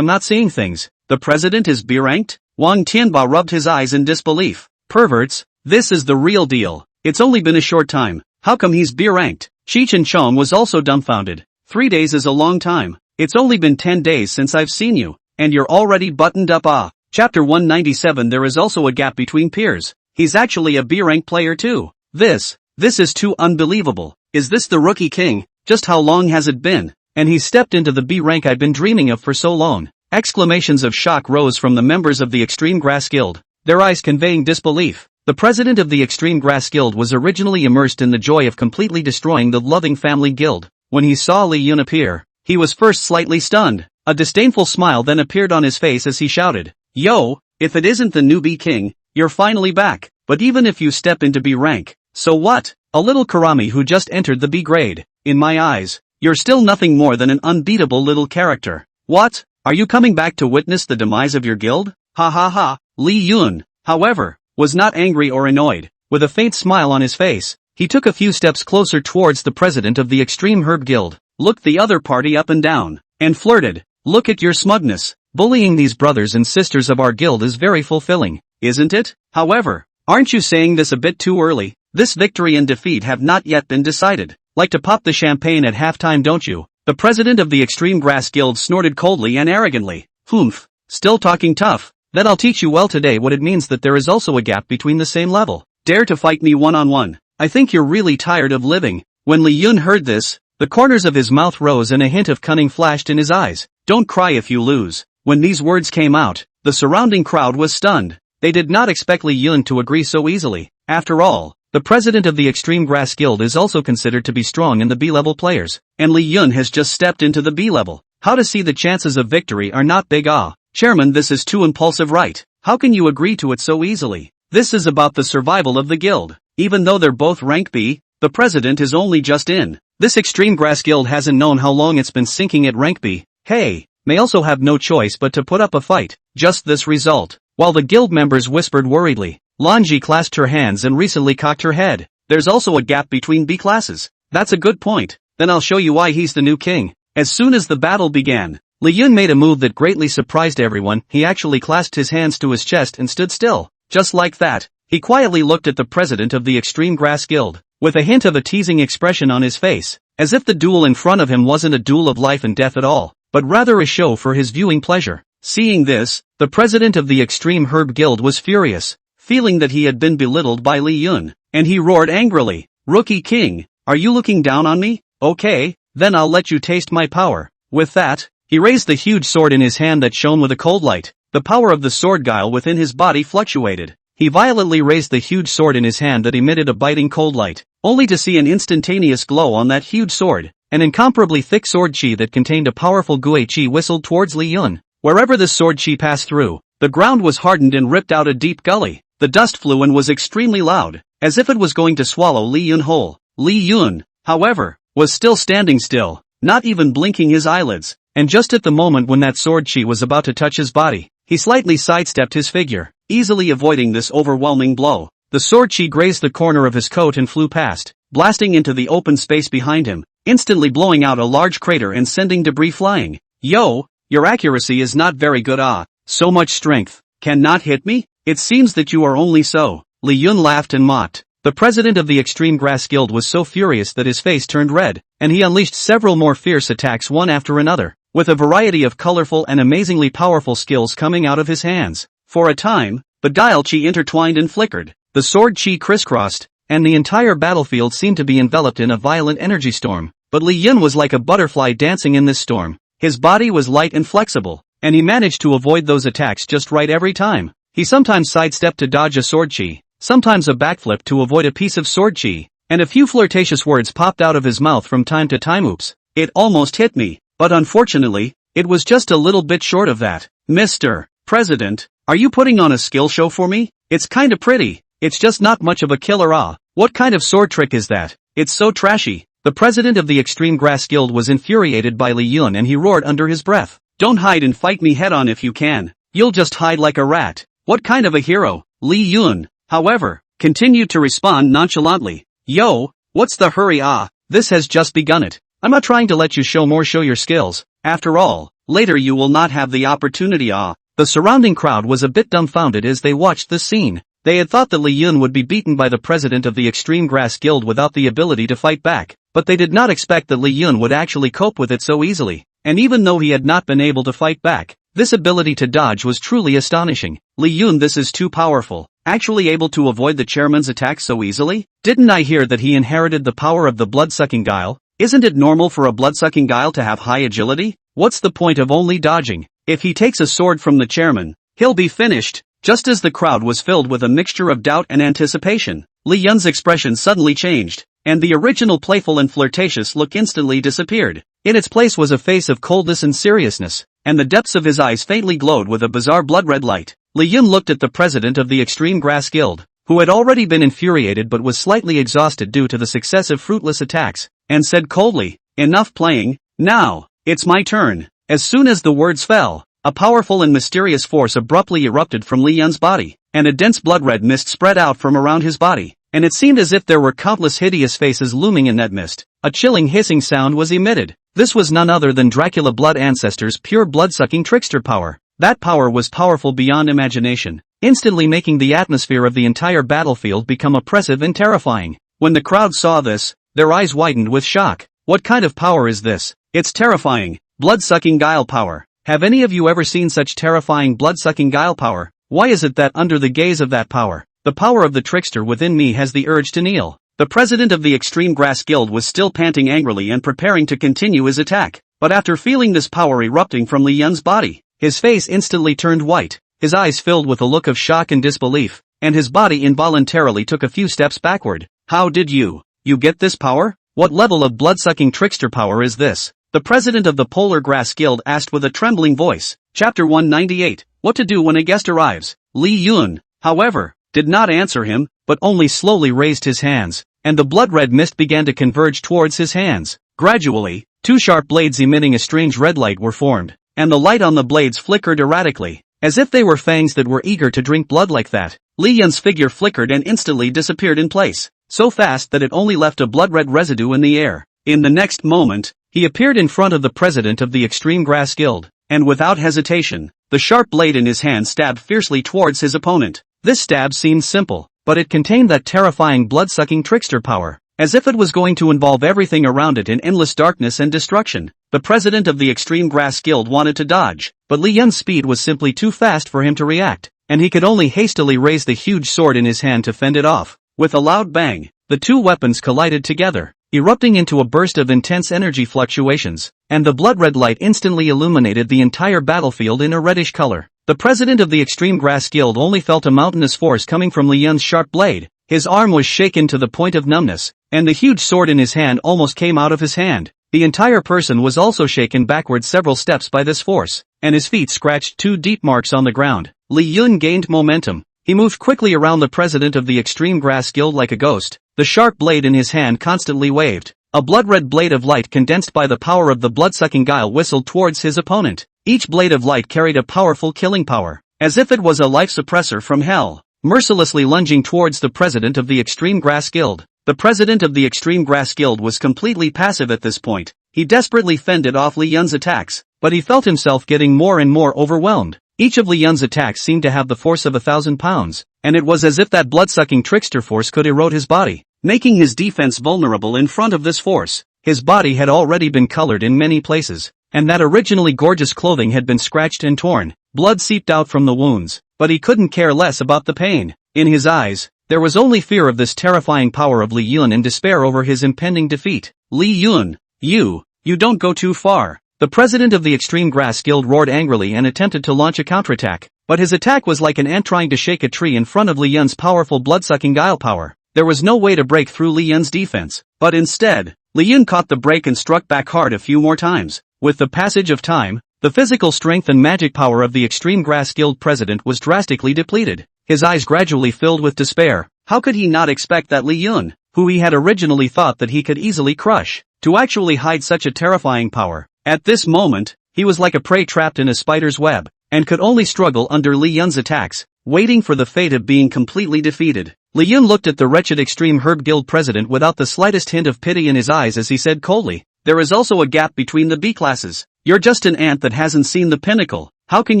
not seeing things. The president is B ranked? Wang Tianba rubbed his eyes in disbelief. Perverts, this is the real deal. It's only been a short time. How come he's B ranked? Shi Chen Chong was also dumbfounded. 3 days is a long time. It's only been 10 days since I've seen you, and you're already buttoned up. Chapter 197. There is also a gap between peers. He's actually a B rank player too. This is too unbelievable. Is this the rookie king? Just how long has it been? And he stepped into the B rank I've been dreaming of for so long. Exclamations of shock rose from the members of the Extreme Grass Guild, their eyes conveying disbelief. The president of the Extreme Grass Guild was originally immersed in the joy of completely destroying the Loving Family Guild. When he saw Li Yun appear, he was first slightly stunned. A disdainful smile then appeared on his face as he shouted, "Yo, if it isn't the newbie king, you're finally back. But even if you step into B rank, so what? A little Karami who just entered the B grade. In my eyes, you're still nothing more than an unbeatable little character. What? Are you coming back to witness the demise of your guild?" Ha ha ha. Li Yun, however, was not angry or annoyed. With a faint smile on his face, he took a few steps closer towards the president of the Extreme Herb Guild, looked the other party up and down, and flirted. "Look at your smugness. Bullying these brothers and sisters of our guild is very fulfilling, isn't it? However, aren't you saying this a bit too early? This victory and defeat have not yet been decided. Like to pop the champagne at halftime, don't you?" The president of the Extreme Grass Guild snorted coldly and arrogantly. "Humph, still talking tough? Then I'll teach you well today what it means that there is also a gap between the same level. Dare to fight me one-on-one? I think you're really tired of living." When Li Yun heard this, the corners of his mouth rose and a hint of cunning flashed in his eyes. "Don't cry if you lose." When these words came out, the surrounding crowd was stunned. They did not expect Li Yun to agree so easily. After all, the president of the Extreme Grass Guild is also considered to be strong in the B-level players, and Li Yun has just stepped into the B-level. How to see the chances of victory are not big. Chairman, this is too impulsive, right? How can you agree to it so easily? This is about the survival of the guild. Even though they're both rank B, the president is only just in. This Extreme Grass Guild hasn't known how long it's been sinking at rank B. Hey, may also have no choice but to put up a fight. Just this result. While the guild members whispered worriedly, Lanji clasped her hands and recently cocked her head. There's also a gap between B classes. That's a good point. Then I'll show you why he's the new king. As soon as the battle began, Li Yun made a move that greatly surprised everyone. He actually clasped his hands to his chest and stood still. Just like that, he quietly looked at the president of the Extreme Grass Guild, with a hint of a teasing expression on his face, as if the duel in front of him wasn't a duel of life and death at all, but rather a show for his viewing pleasure. Seeing this, the president of the Extreme Herb Guild was furious, feeling that he had been belittled by Li Yun, and he roared angrily, "Rookie king, are you looking down on me? Okay, then I'll let you taste my power." With that, he raised the huge sword in his hand that shone with a cold light. The power of the sword guile within his body fluctuated. He violently raised the huge sword in his hand that emitted a biting cold light, only to see an instantaneous glow on that huge sword, An incomparably thick sword chi that contained a powerful gui chi whistled towards Li Yun. Wherever this sword chi passed through, the ground was hardened and ripped out a deep gully. The dust flew and was extremely loud, as if it was going to swallow Li Yun whole. Li Yun, however, was still standing still, not even blinking his eyelids, and just at the moment when that sword chi was about to touch his body, he slightly sidestepped his figure, easily avoiding this overwhelming blow. The sword chi grazed the corner of his coat and flew past, blasting into the open space behind him, instantly blowing out a large crater and sending debris flying. Yo, your accuracy is not very good. So much strength, cannot hit me? It seems that you are only so. Li Yun laughed and mocked. The president of the Extreme Grass Guild was so furious that his face turned red, and he unleashed several more fierce attacks one after another, with a variety of colorful and amazingly powerful skills coming out of his hands. For a time, the guile chi intertwined and flickered, the sword chi crisscrossed, and the entire battlefield seemed to be enveloped in a violent energy storm. But Li Yun was like a butterfly dancing in this storm. His body was light and flexible, and he managed to avoid those attacks just right every time. He sometimes sidestepped to dodge a sword chi, sometimes a backflip to avoid a piece of sword chi, and a few flirtatious words popped out of his mouth from time to time. Oops, it almost hit me, but unfortunately, it was just a little bit short of that. Mr. President, are you putting on a skill show for me? It's kinda pretty, it's just not much of a killer. What kind of sword trick is that? It's so trashy. The president of the Extreme Grass Guild was infuriated by Li Yun and he roared under his breath. Don't hide and fight me head on if you can. You'll just hide like a rat. What kind of a hero? Li Yun, however, continued to respond nonchalantly. Yo, what's the hurry? This has just begun it. I'm not trying to let you show your skills. After all, later you will not have the opportunity. The surrounding crowd was a bit dumbfounded as they watched this scene. They had thought that Li Yun would be beaten by the president of the Extreme Grass Guild without the ability to fight back, but they did not expect that Li Yun would actually cope with it so easily. And even though he had not been able to fight back, this ability to dodge was truly astonishing. Li Yun, this is too powerful. Actually able to avoid the chairman's attack so easily? Didn't I hear that he inherited the power of the blood-sucking guile? Isn't it normal for a blood-sucking guile to have high agility? What's the point of only dodging? If he takes a sword from the chairman, he'll be finished. Just as the crowd was filled with a mixture of doubt and anticipation, Li Yun's expression suddenly changed, and the original playful and flirtatious look instantly disappeared. In its place was a face of coldness and seriousness, and the depths of his eyes faintly glowed with a bizarre blood-red light. Li Yun looked at the president of the Extreme Grass Guild, who had already been infuriated but was slightly exhausted due to the successive fruitless attacks, and said coldly, "Enough playing, now, it's my turn." As soon as the words fell, a powerful and mysterious force abruptly erupted from Li Yun's body, and a dense blood-red mist spread out from around his body, and it seemed as if there were countless hideous faces looming in that mist. A chilling hissing sound was emitted. This was none other than Dracula Blood Ancestor's pure blood-sucking trickster power. That power was powerful beyond imagination, instantly making the atmosphere of the entire battlefield become oppressive and terrifying. When the crowd saw this, their eyes widened with shock. What kind of power is this? It's terrifying. Blood-sucking guile power. Have any of you ever seen such terrifying blood-sucking guile power? Why is it that under the gaze of that power, the power of the trickster within me has the urge to kneel? The president of the Extreme Grass Guild was still panting angrily and preparing to continue his attack, but after feeling this power erupting from Li Yun's body, his face instantly turned white, his eyes filled with a look of shock and disbelief, and his body involuntarily took a few steps backward. How did you get this power? What level of blood-sucking trickster power is this? The president of the Polar Grass Guild asked with a trembling voice. Chapter 198, What to do when a guest arrives. Li Yun, however, did not answer him, but only slowly raised his hands, and the blood-red mist began to converge towards his hands. Gradually, two sharp blades emitting a strange red light were formed, and the light on the blades flickered erratically, as if they were fangs that were eager to drink blood like that. Li Yun's figure flickered and instantly disappeared in place, so fast that it only left a blood-red residue in the air. In the next moment, he appeared in front of the president of the Extreme Grass Guild, and without hesitation, the sharp blade in his hand stabbed fiercely towards his opponent. This stab seemed simple, but it contained that terrifying blood-sucking trickster power, as if it was going to involve everything around it in endless darkness and destruction. The president of the Extreme Grass Guild wanted to dodge, but Li Yun's speed was simply too fast for him to react, and he could only hastily raise the huge sword in his hand to fend it off. With a loud bang, the two weapons collided together, erupting into a burst of intense energy fluctuations, and the blood-red light instantly illuminated the entire battlefield in a reddish color. The president of the Extreme Grass Guild only felt a mountainous force coming from Li Yun's sharp blade. His arm was shaken to the point of numbness, and the huge sword in his hand almost came out of his hand. The entire person was also shaken backward several steps by this force, and his feet scratched 2 deep marks on the ground. Li Yun gained momentum. He moved quickly around the president of the Extreme Grass Guild like a ghost. The sharp blade in his hand constantly waved. A blood-red blade of light condensed by the power of the blood-sucking guile whistled towards his opponent. Each blade of light carried a powerful killing power, as if it was a life suppressor from hell, mercilessly lunging towards the president of the Extreme Grass Guild. The president of the Extreme Grass Guild was completely passive at this point. He desperately fended off Li Yun's attacks, but he felt himself getting more and more overwhelmed. Each of Li Yun's attacks seemed to have the force of 1,000 pounds, and it was as if that blood-sucking trickster force could erode his body, making his defense vulnerable in front of this force. His body had already been colored in many places, and that originally gorgeous clothing had been scratched and torn. Blood seeped out from the wounds, but he couldn't care less about the pain. In his eyes, there was only fear of this terrifying power of Li Yun and despair over his impending defeat. Li Yun, you don't go too far. The president of the Extreme Grass Guild roared angrily and attempted to launch a counterattack, but his attack was like an ant trying to shake a tree in front of Li Yun's powerful blood-sucking guile power. There was no way to break through Li Yun's defense, but instead, Li Yun caught the break and struck back hard a few more times. With the passage of time, the physical strength and magic power of the Extreme Grass Guild president was drastically depleted. His eyes gradually filled with despair. How could he not expect that Li Yun, who he had originally thought that he could easily crush, to actually hide such a terrifying power? At this moment, he was like a prey trapped in a spider's web, and could only struggle under Li Yun's attacks, waiting for the fate of being completely defeated. Li Yun looked at the wretched Extreme Herb Guild president without the slightest hint of pity in his eyes as he said coldly, "There is also a gap between the B classes. You're just an ant that hasn't seen the pinnacle. How can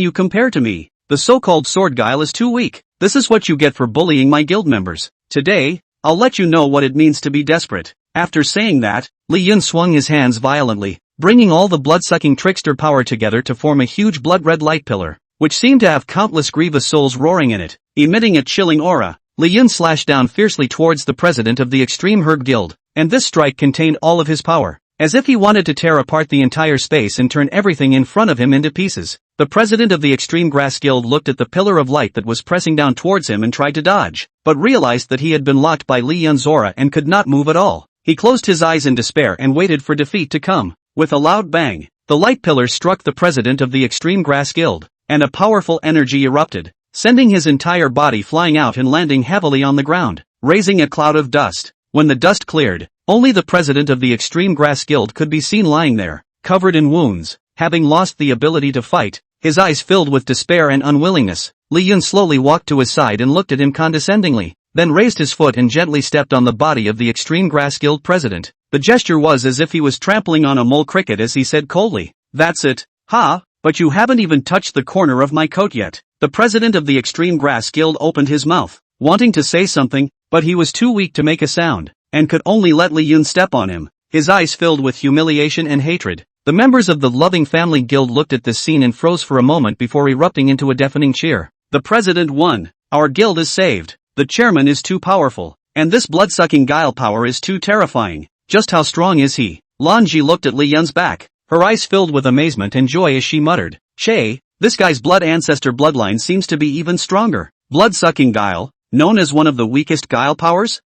you compare to me? The so-called sword guile is too weak. This is what you get for bullying my guild members. Today, I'll let you know what it means to be desperate." After saying that, Li Yun swung his hands violently, bringing all the blood-sucking trickster power together to form a huge blood-red light pillar, which seemed to have countless grievous souls roaring in it. Emitting a chilling aura, Li Yun slashed down fiercely towards the president of the Extreme Herb Guild, and this strike contained all of his power, as if he wanted to tear apart the entire space and turn everything in front of him into pieces. The president of the Extreme Grass Guild looked at the pillar of light that was pressing down towards him and tried to dodge, but realized that he had been locked by Li Yun's aura and could not move at all. He closed his eyes in despair and waited for defeat to come. With a loud bang, the light pillar struck the president of the Extreme Grass Guild, and a powerful energy erupted, sending his entire body flying out and landing heavily on the ground, raising a cloud of dust. When the dust cleared, only the president of the Extreme Grass Guild could be seen lying there, covered in wounds, having lost the ability to fight, his eyes filled with despair and unwillingness. Li Yun slowly walked to his side and looked at him condescendingly, then raised his foot and gently stepped on the body of the Extreme Grass Guild president. The gesture was as if he was trampling on a mole cricket as he said coldly, "That's it, but you haven't even touched the corner of my coat yet." The president of the Extreme Grass Guild opened his mouth, wanting to say something, but he was too weak to make a sound, and could only let Li Yun step on him, his eyes filled with humiliation and hatred. The members of the Loving Family Guild looked at this scene and froze for a moment before erupting into a deafening cheer. "The president won. Our guild is saved. The chairman is too powerful, and this blood-sucking guile power is too terrifying. Just how strong is he?" Lanji looked at Li Yun's back, her eyes filled with amazement and joy as she muttered, "Che, this guy's blood ancestor bloodline seems to be even stronger. Blood-sucking guile, known as one of the weakest guile powers?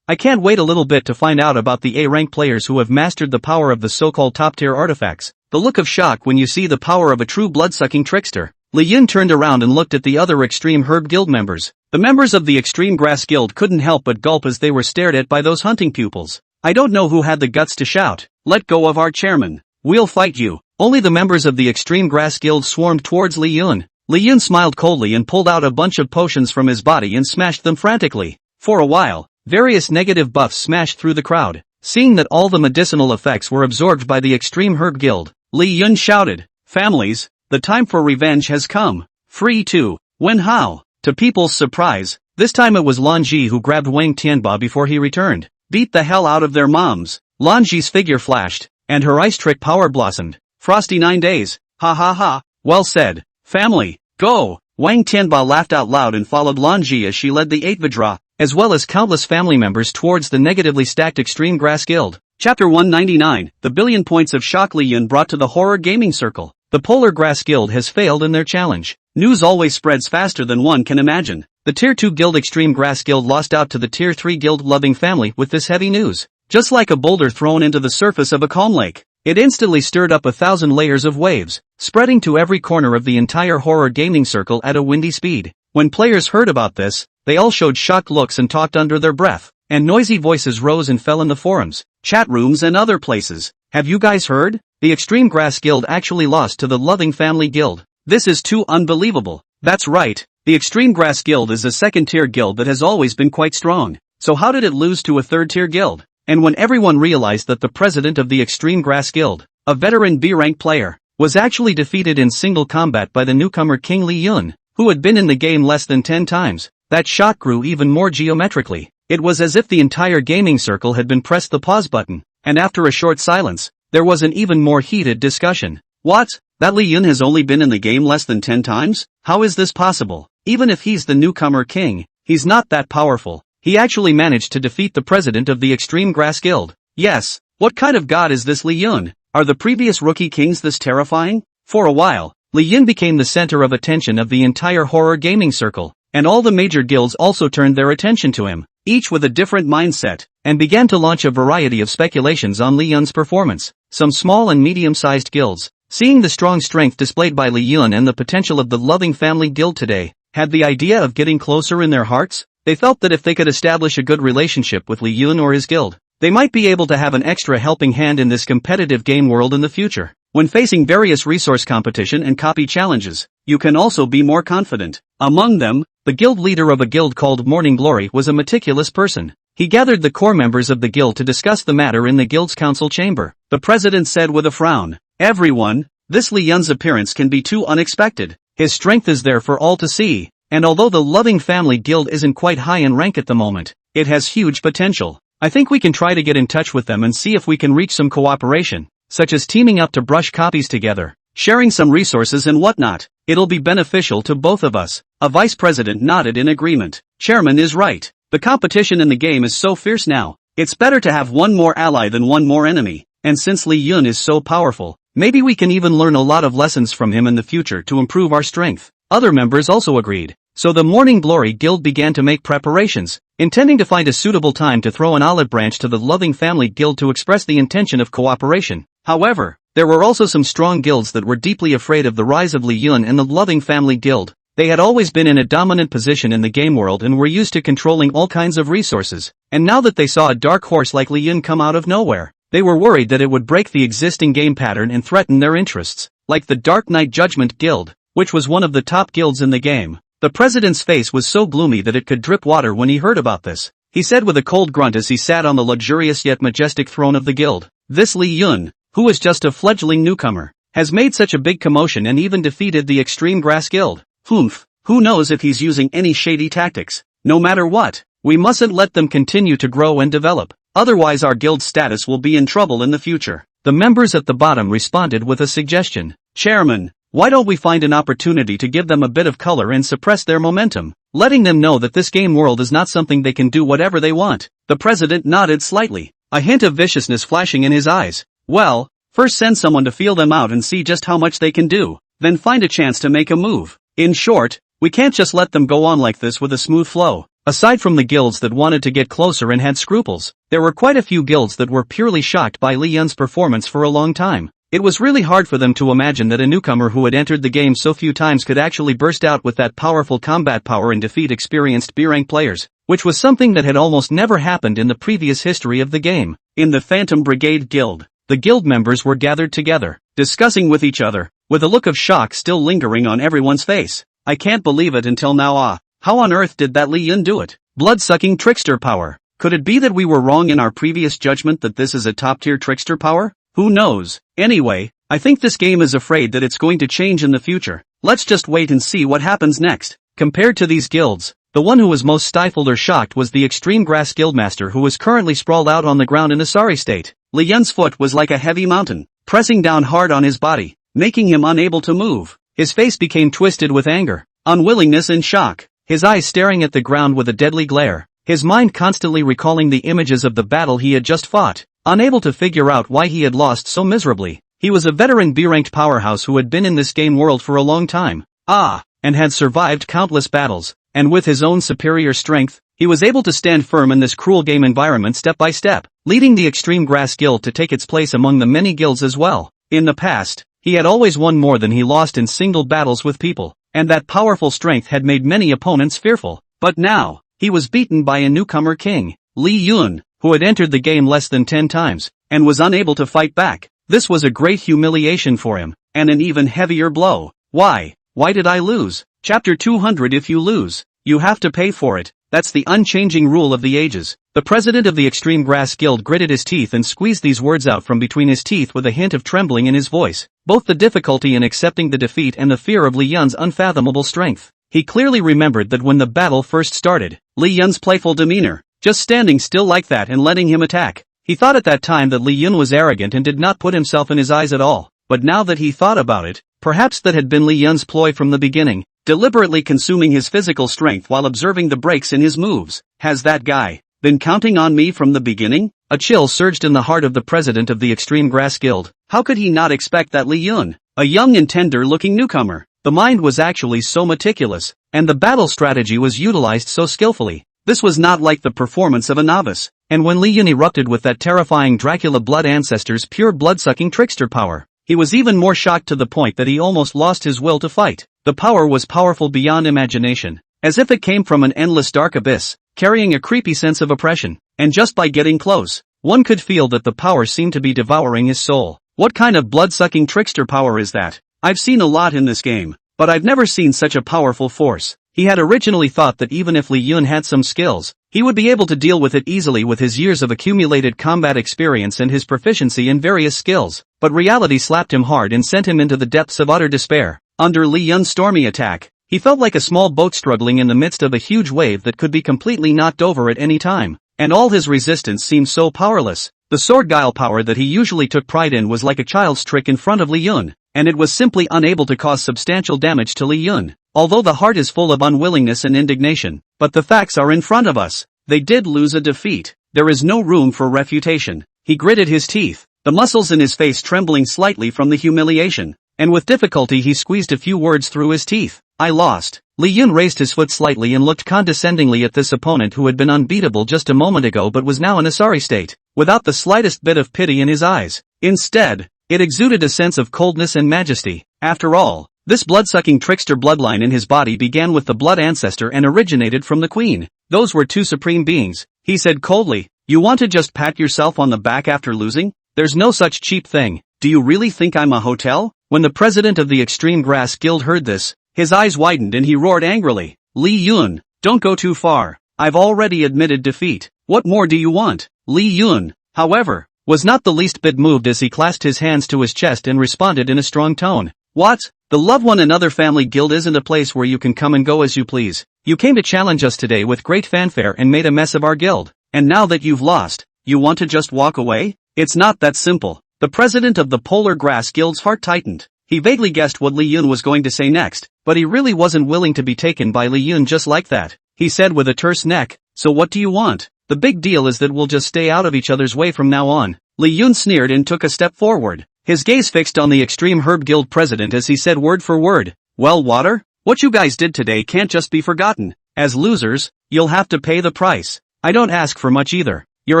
I can't wait a little bit to find out about the A-rank players who have mastered the power of the so-called top-tier artifacts. The look of shock when you see the power of a true blood-sucking trickster." Li Yun turned around and looked at the other Extreme Herb Guild members. The members of the Extreme Grass Guild couldn't help but gulp as they were stared at by those hunting pupils. I don't know who had the guts to shout, "Let go of our chairman. We'll fight you." Only the members of the Extreme Grass Guild swarmed towards Li Yun. Li Yun smiled coldly and pulled out a bunch of potions from his body and smashed them frantically. For a while, various negative buffs smashed through the crowd. Seeing that all the medicinal effects were absorbed by the Extreme Herb Guild, Li Yun shouted, "Families, the time for revenge has come. Free to win how?" To people's surprise, this time it was Lanji who grabbed Wang Tianba before he returned. "Beat the hell out of their moms." Lanji's figure flashed, and her ice trick power blossomed. "Frosty 9 days, ha ha ha, well said. Family, go!" Wang Tianba laughed out loud and followed Lanji as she led the 8 Vidra, as well as countless family members towards the negatively stacked Extreme Grass Guild. Chapter 199, The Billion Points of Shock Li Yun brought to the Horror Gaming Circle. The Polar Grass Guild has failed in their challenge. News always spreads faster than one can imagine. The Tier 2 Guild Extreme Grass Guild lost out to the Tier 3 Guild Loving Family with this heavy news. just like a boulder thrown into the surface of a calm lake. It instantly stirred up 1,000 layers of waves, spreading to every corner of the entire horror gaming circle at a windy speed. When players heard about this, they all showed shocked looks and talked under their breath, and noisy voices rose and fell in the forums, chat rooms and other places. Have you guys heard? The Extreme Grass Guild actually lost to the Loving Family Guild. This is too unbelievable. That's right, the Extreme Grass Guild is a second-tier guild that has always been quite strong. So how did it lose to a third-tier guild? And when everyone realized that the president of the Extreme Grass Guild, a veteran B-rank player, was actually defeated in single combat by the newcomer King Lee Yun, who had been in the game less than 10 times, that shock grew even more geometrically. It was as if the entire gaming circle had been pressed the pause button, and after a short silence, there was an even more heated discussion. What? That Lee Yun has only been in the game less than 10 times? How is this possible? Even if he's the newcomer king, he's not that powerful. He actually managed to defeat the president of the Extreme Grass Guild. Yes, what kind of god is this Lee Yun? Are the previous rookie kings this terrifying? For a while, Lee Yun became the center of attention of the entire horror gaming circle, and all the major guilds also turned their attention to him, each with a different mindset, and began to launch a variety of speculations on Lee Yun's performance. Some small and medium-sized guilds, seeing the strong strength displayed by Lee Yun and the potential of the Loving Family Guild today, had the idea of getting closer in their hearts. They felt that if they could establish a good relationship with Lee Yun or his guild, they might be able to have an extra helping hand in this competitive game world in the future. When facing various resource competition and copy challenges, you can also be more confident. Among them, the guild leader of a guild called Morning Glory was a meticulous person. He gathered the core members of the guild to discuss the matter in the guild's council chamber. The president said with a frown, "Everyone, this Lee Yun's appearance can be too unexpected. His strength is there for all to see, and although the Loving Family Guild isn't quite high in rank at the moment, it has huge potential. I think we can try to get in touch with them and see if we can reach some cooperation, such as teaming up to brush copies together, sharing some resources and whatnot. It'll be beneficial to both of us." A vice president nodded in agreement. Chairman is right. The competition in the game is so fierce now. It's better to have one more ally than one more enemy, and since Lee Yun is so powerful, maybe we can even learn a lot of lessons from him in the future to improve our strength. Other members also agreed. So the Morning Glory Guild began to make preparations, intending to find a suitable time to throw an olive branch to the Loving Family Guild to express the intention of cooperation. However, there were also some strong guilds that were deeply afraid of the rise of Lee Yun and the Loving Family Guild. They had always been in a dominant position in the game world and were used to controlling all kinds of resources, and now that they saw a dark horse like Lee Yun come out of nowhere, they were worried that it would break the existing game pattern and threaten their interests, like the Dark Knight Judgment Guild, which was one of the top guilds in the game. The president's face was so gloomy that it could drip water when he heard about this. He said with a cold grunt as he sat on the luxurious yet majestic throne of the guild, "This Lee Yun, who is just a fledgling newcomer, has made such a big commotion and even defeated the Extreme Grass Guild. Humph, who knows if he's using any shady tactics. No matter what, we mustn't let them continue to grow and develop, otherwise our guild status will be in trouble in the future." The members at the bottom responded with a suggestion. "Chairman, why don't we find an opportunity to give them a bit of color and suppress their momentum, letting them know that this game world is not something they can do whatever they want?" The president nodded slightly, a hint of viciousness flashing in his eyes. "Well, first send someone to feel them out and see just how much they can do, then find a chance to make a move. In short, we can't just let them go on like this with a smooth flow." Aside from the guilds that wanted to get closer and had scruples, there were quite a few guilds that were purely shocked by Lee Yun's performance for a long time. It was really hard for them to imagine that a newcomer who had entered the game so few times could actually burst out with that powerful combat power and defeat experienced B-rank players, which was something that had almost never happened in the previous history of the game. In the Phantom Brigade Guild, the guild members were gathered together, discussing with each other, with a look of shock still lingering on everyone's face. "I can't believe it until now. How on earth did that Lee Yun do it? Blood-sucking trickster power. Could it be that we were wrong in our previous judgment that this is a top-tier trickster power? Who knows? Anyway, I think this game is afraid that it's going to change in the future. Let's just wait and see what happens next." Compared to these guilds, the one who was most stifled or shocked was the Extreme Grass Guildmaster, who was currently sprawled out on the ground in a sorry state. Lee Yun's foot was like a heavy mountain, pressing down hard on his body, making him unable to move. His face became twisted with anger, unwillingness and shock, his eyes staring at the ground with a deadly glare, his mind constantly recalling the images of the battle he had just fought. Unable to figure out why he had lost so miserably, he was a veteran B-ranked powerhouse who had been in this game world for a long time, and had survived countless battles, and with his own superior strength, he was able to stand firm in this cruel game environment step by step, leading the Extreme Grass Guild to take its place among the many guilds as well. In the past, he had always won more than he lost in single battles with people, and that powerful strength had made many opponents fearful. But now, he was beaten by a newcomer king, Li Yun, who had entered the game less than 10 times, and was unable to fight back. This was a great humiliation for him, and an even heavier blow. Why did I lose? Chapter 200. If you lose, you have to pay for it. That's the unchanging rule of the ages. The president of the Extreme Grass Guild gritted his teeth and squeezed these words out from between his teeth with a hint of trembling in his voice. Both the difficulty in accepting the defeat and the fear of Li Yun's unfathomable strength. He clearly remembered that when the battle first started, Li Yun's playful demeanor, just standing still like that and letting him attack. He thought at that time that Li Yun was arrogant and did not put himself in his eyes at all. But now that he thought about it, perhaps that had been Li Yun's ploy from the beginning, deliberately consuming his physical strength while observing the breaks in his moves. Has that guy been counting on me from the beginning? A chill surged in the heart of the president of the Extreme Grass Guild. How could he not expect that Li Yun, a young and tender-looking newcomer? The mind was actually so meticulous, and the battle strategy was utilized so skillfully. This was not like the performance of a novice. And when Li Yun erupted with that terrifying Dracula blood ancestor's pure blood-sucking trickster power, he was even more shocked to the point that he almost lost his will to fight. The power was powerful beyond imagination, as if it came from an endless dark abyss, carrying a creepy sense of oppression. And just by getting close, one could feel that the power seemed to be devouring his soul. What kind of blood-sucking trickster power is that? I've seen a lot in this game, but I've never seen such a powerful force. He had originally thought that even if Li Yun had some skills, he would be able to deal with it easily with his years of accumulated combat experience and his proficiency in various skills. But reality slapped him hard and sent him into the depths of utter despair. Under Li Yun's stormy attack, he felt like a small boat struggling in the midst of a huge wave that could be completely knocked over at any time. And all his resistance seemed so powerless. The sword guile power that he usually took pride in was like a child's trick in front of Li Yun, and it was simply unable to cause substantial damage to Li Yun. Although the heart is full of unwillingness and indignation, but the facts are in front of us. They did lose a defeat. There is no room for refutation. He gritted his teeth, the muscles in his face trembling slightly from the humiliation, and with difficulty he squeezed a few words through his teeth. I lost. Li Yun raised his foot slightly and looked condescendingly at this opponent who had been unbeatable just a moment ago but was now in a sorry state, without the slightest bit of pity in his eyes. Instead, it exuded a sense of coldness and majesty. After all, this blood-sucking trickster bloodline in his body began with the blood ancestor and originated from the queen. Those were two supreme beings. He said coldly, "You want to just pat yourself on the back after losing? There's no such cheap thing. Do you really think I'm a hotel?" When the president of the Extreme Grass Guild heard this, his eyes widened and he roared angrily, "Li Yun, don't go too far. I've already admitted defeat. What more do you want?" Li Yun, however, was not the least bit moved as he clasped his hands to his chest and responded in a strong tone. "What? The Love One Another Family Guild isn't a place where you can come and go as you please. You came to challenge us today with great fanfare and made a mess of our guild. And now that you've lost, you want to just walk away? It's not that simple." The president of the Polar Grass Guild's heart tightened. He vaguely guessed what Li Yun was going to say next, but he really wasn't willing to be taken by Li Yun just like that. He said with a terse neck, "So what do you want? The big deal is that we'll just stay out of each other's way from now on." Li Yun sneered and took a step forward, his gaze fixed on the Extreme Herb Guild president as he said word for word, "Well, Water, what you guys did today can't just be forgotten. As losers, you'll have to pay the price. I don't ask for much either. Your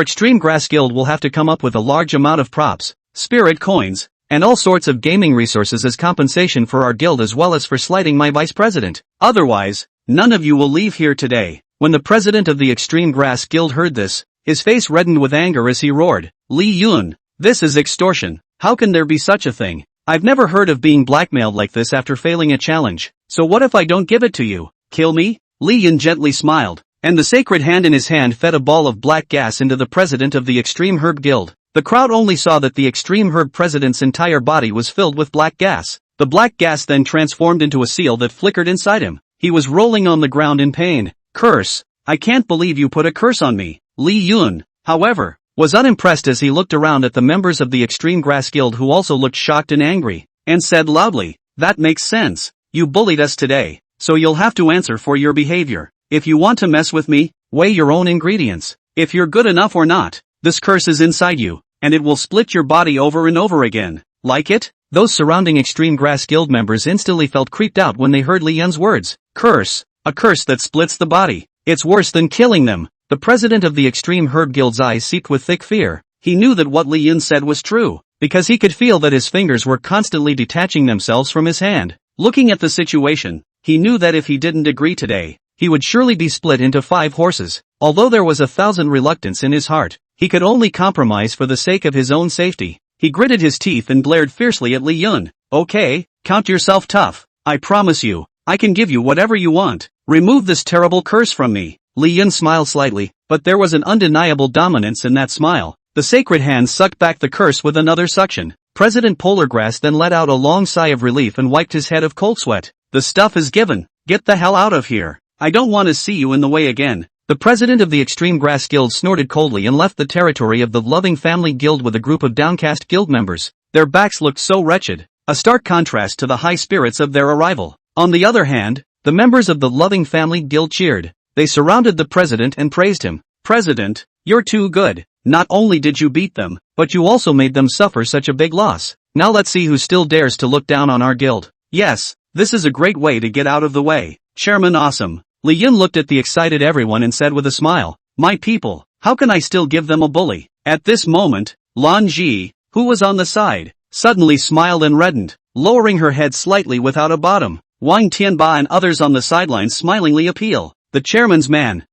Extreme Grass Guild will have to come up with a large amount of props, spirit coins, and all sorts of gaming resources as compensation for our guild as well as for slighting my vice president. Otherwise, none of you will leave here today." When the president of the Extreme Grass Guild heard this, his face reddened with anger as he roared, "Li Yun, this is extortion. How can there be such a thing? I've never heard of being blackmailed like this after failing a challenge. So what if I don't give it to you? Kill me?" Li Yun gently smiled, and the sacred hand in his hand fed a ball of black gas into the president of the Extreme Herb Guild. The crowd only saw that the Extreme Herb president's entire body was filled with black gas. The black gas then transformed into a seal that flickered inside him. He was rolling on the ground in pain. "Curse! I can't believe you put a curse on me." Li Yun, however, was unimpressed as he looked around at the members of the Extreme Grass Guild who also looked shocked and angry, and said loudly, "That makes sense. You bullied us today, so you'll have to answer for your behavior. If you want to mess with me, weigh your own ingredients. If you're good enough or not, this curse is inside you, and it will split your body over and over again. Like it?" Those surrounding Extreme Grass Guild members instantly felt creeped out when they heard Li Yun's words. Curse. A curse that splits the body. It's worse than killing them. The president of the Extreme Herb Guild's eyes seeped with thick fear. He knew that what Li Yun said was true, because he could feel that his fingers were constantly detaching themselves from his hand. Looking at the situation, he knew that if he didn't agree today, he would surely be split into 5 horses. Although there was 1,000 reluctance in his heart, he could only compromise for the sake of his own safety. He gritted his teeth and glared fiercely at Li Yun. Okay, count yourself tough. I promise you, I can give you whatever you want. Remove this terrible curse from me. Li Yun smiled slightly, but there was an undeniable dominance in that smile. The sacred hand sucked back the curse with another suction. President Polargrass then let out a long sigh of relief and wiped his head of cold sweat. The stuff is given. Get the hell out of here. I don't want to see you in the way again. The president of the Extreme Grass Guild snorted coldly and left the territory of the Loving Family Guild with a group of downcast guild members. Their backs looked so wretched, a stark contrast to the high spirits of their arrival. On the other hand, the members of the Loving Family Guild cheered. They surrounded the president and praised him. President, you're too good. Not only did you beat them, but you also made them suffer such a big loss. Now let's see who still dares to look down on our guild. Yes, this is a great way to get out of the way. Chairman awesome. Li Yun looked at the excited everyone and said with a smile, my people, how can I still give them a bully? At this moment, Lan Ji, who was on the side, suddenly smiled and reddened, lowering her head slightly without a bottom. Wang Tianba and others on the sidelines smilingly appeal. The chairman's man,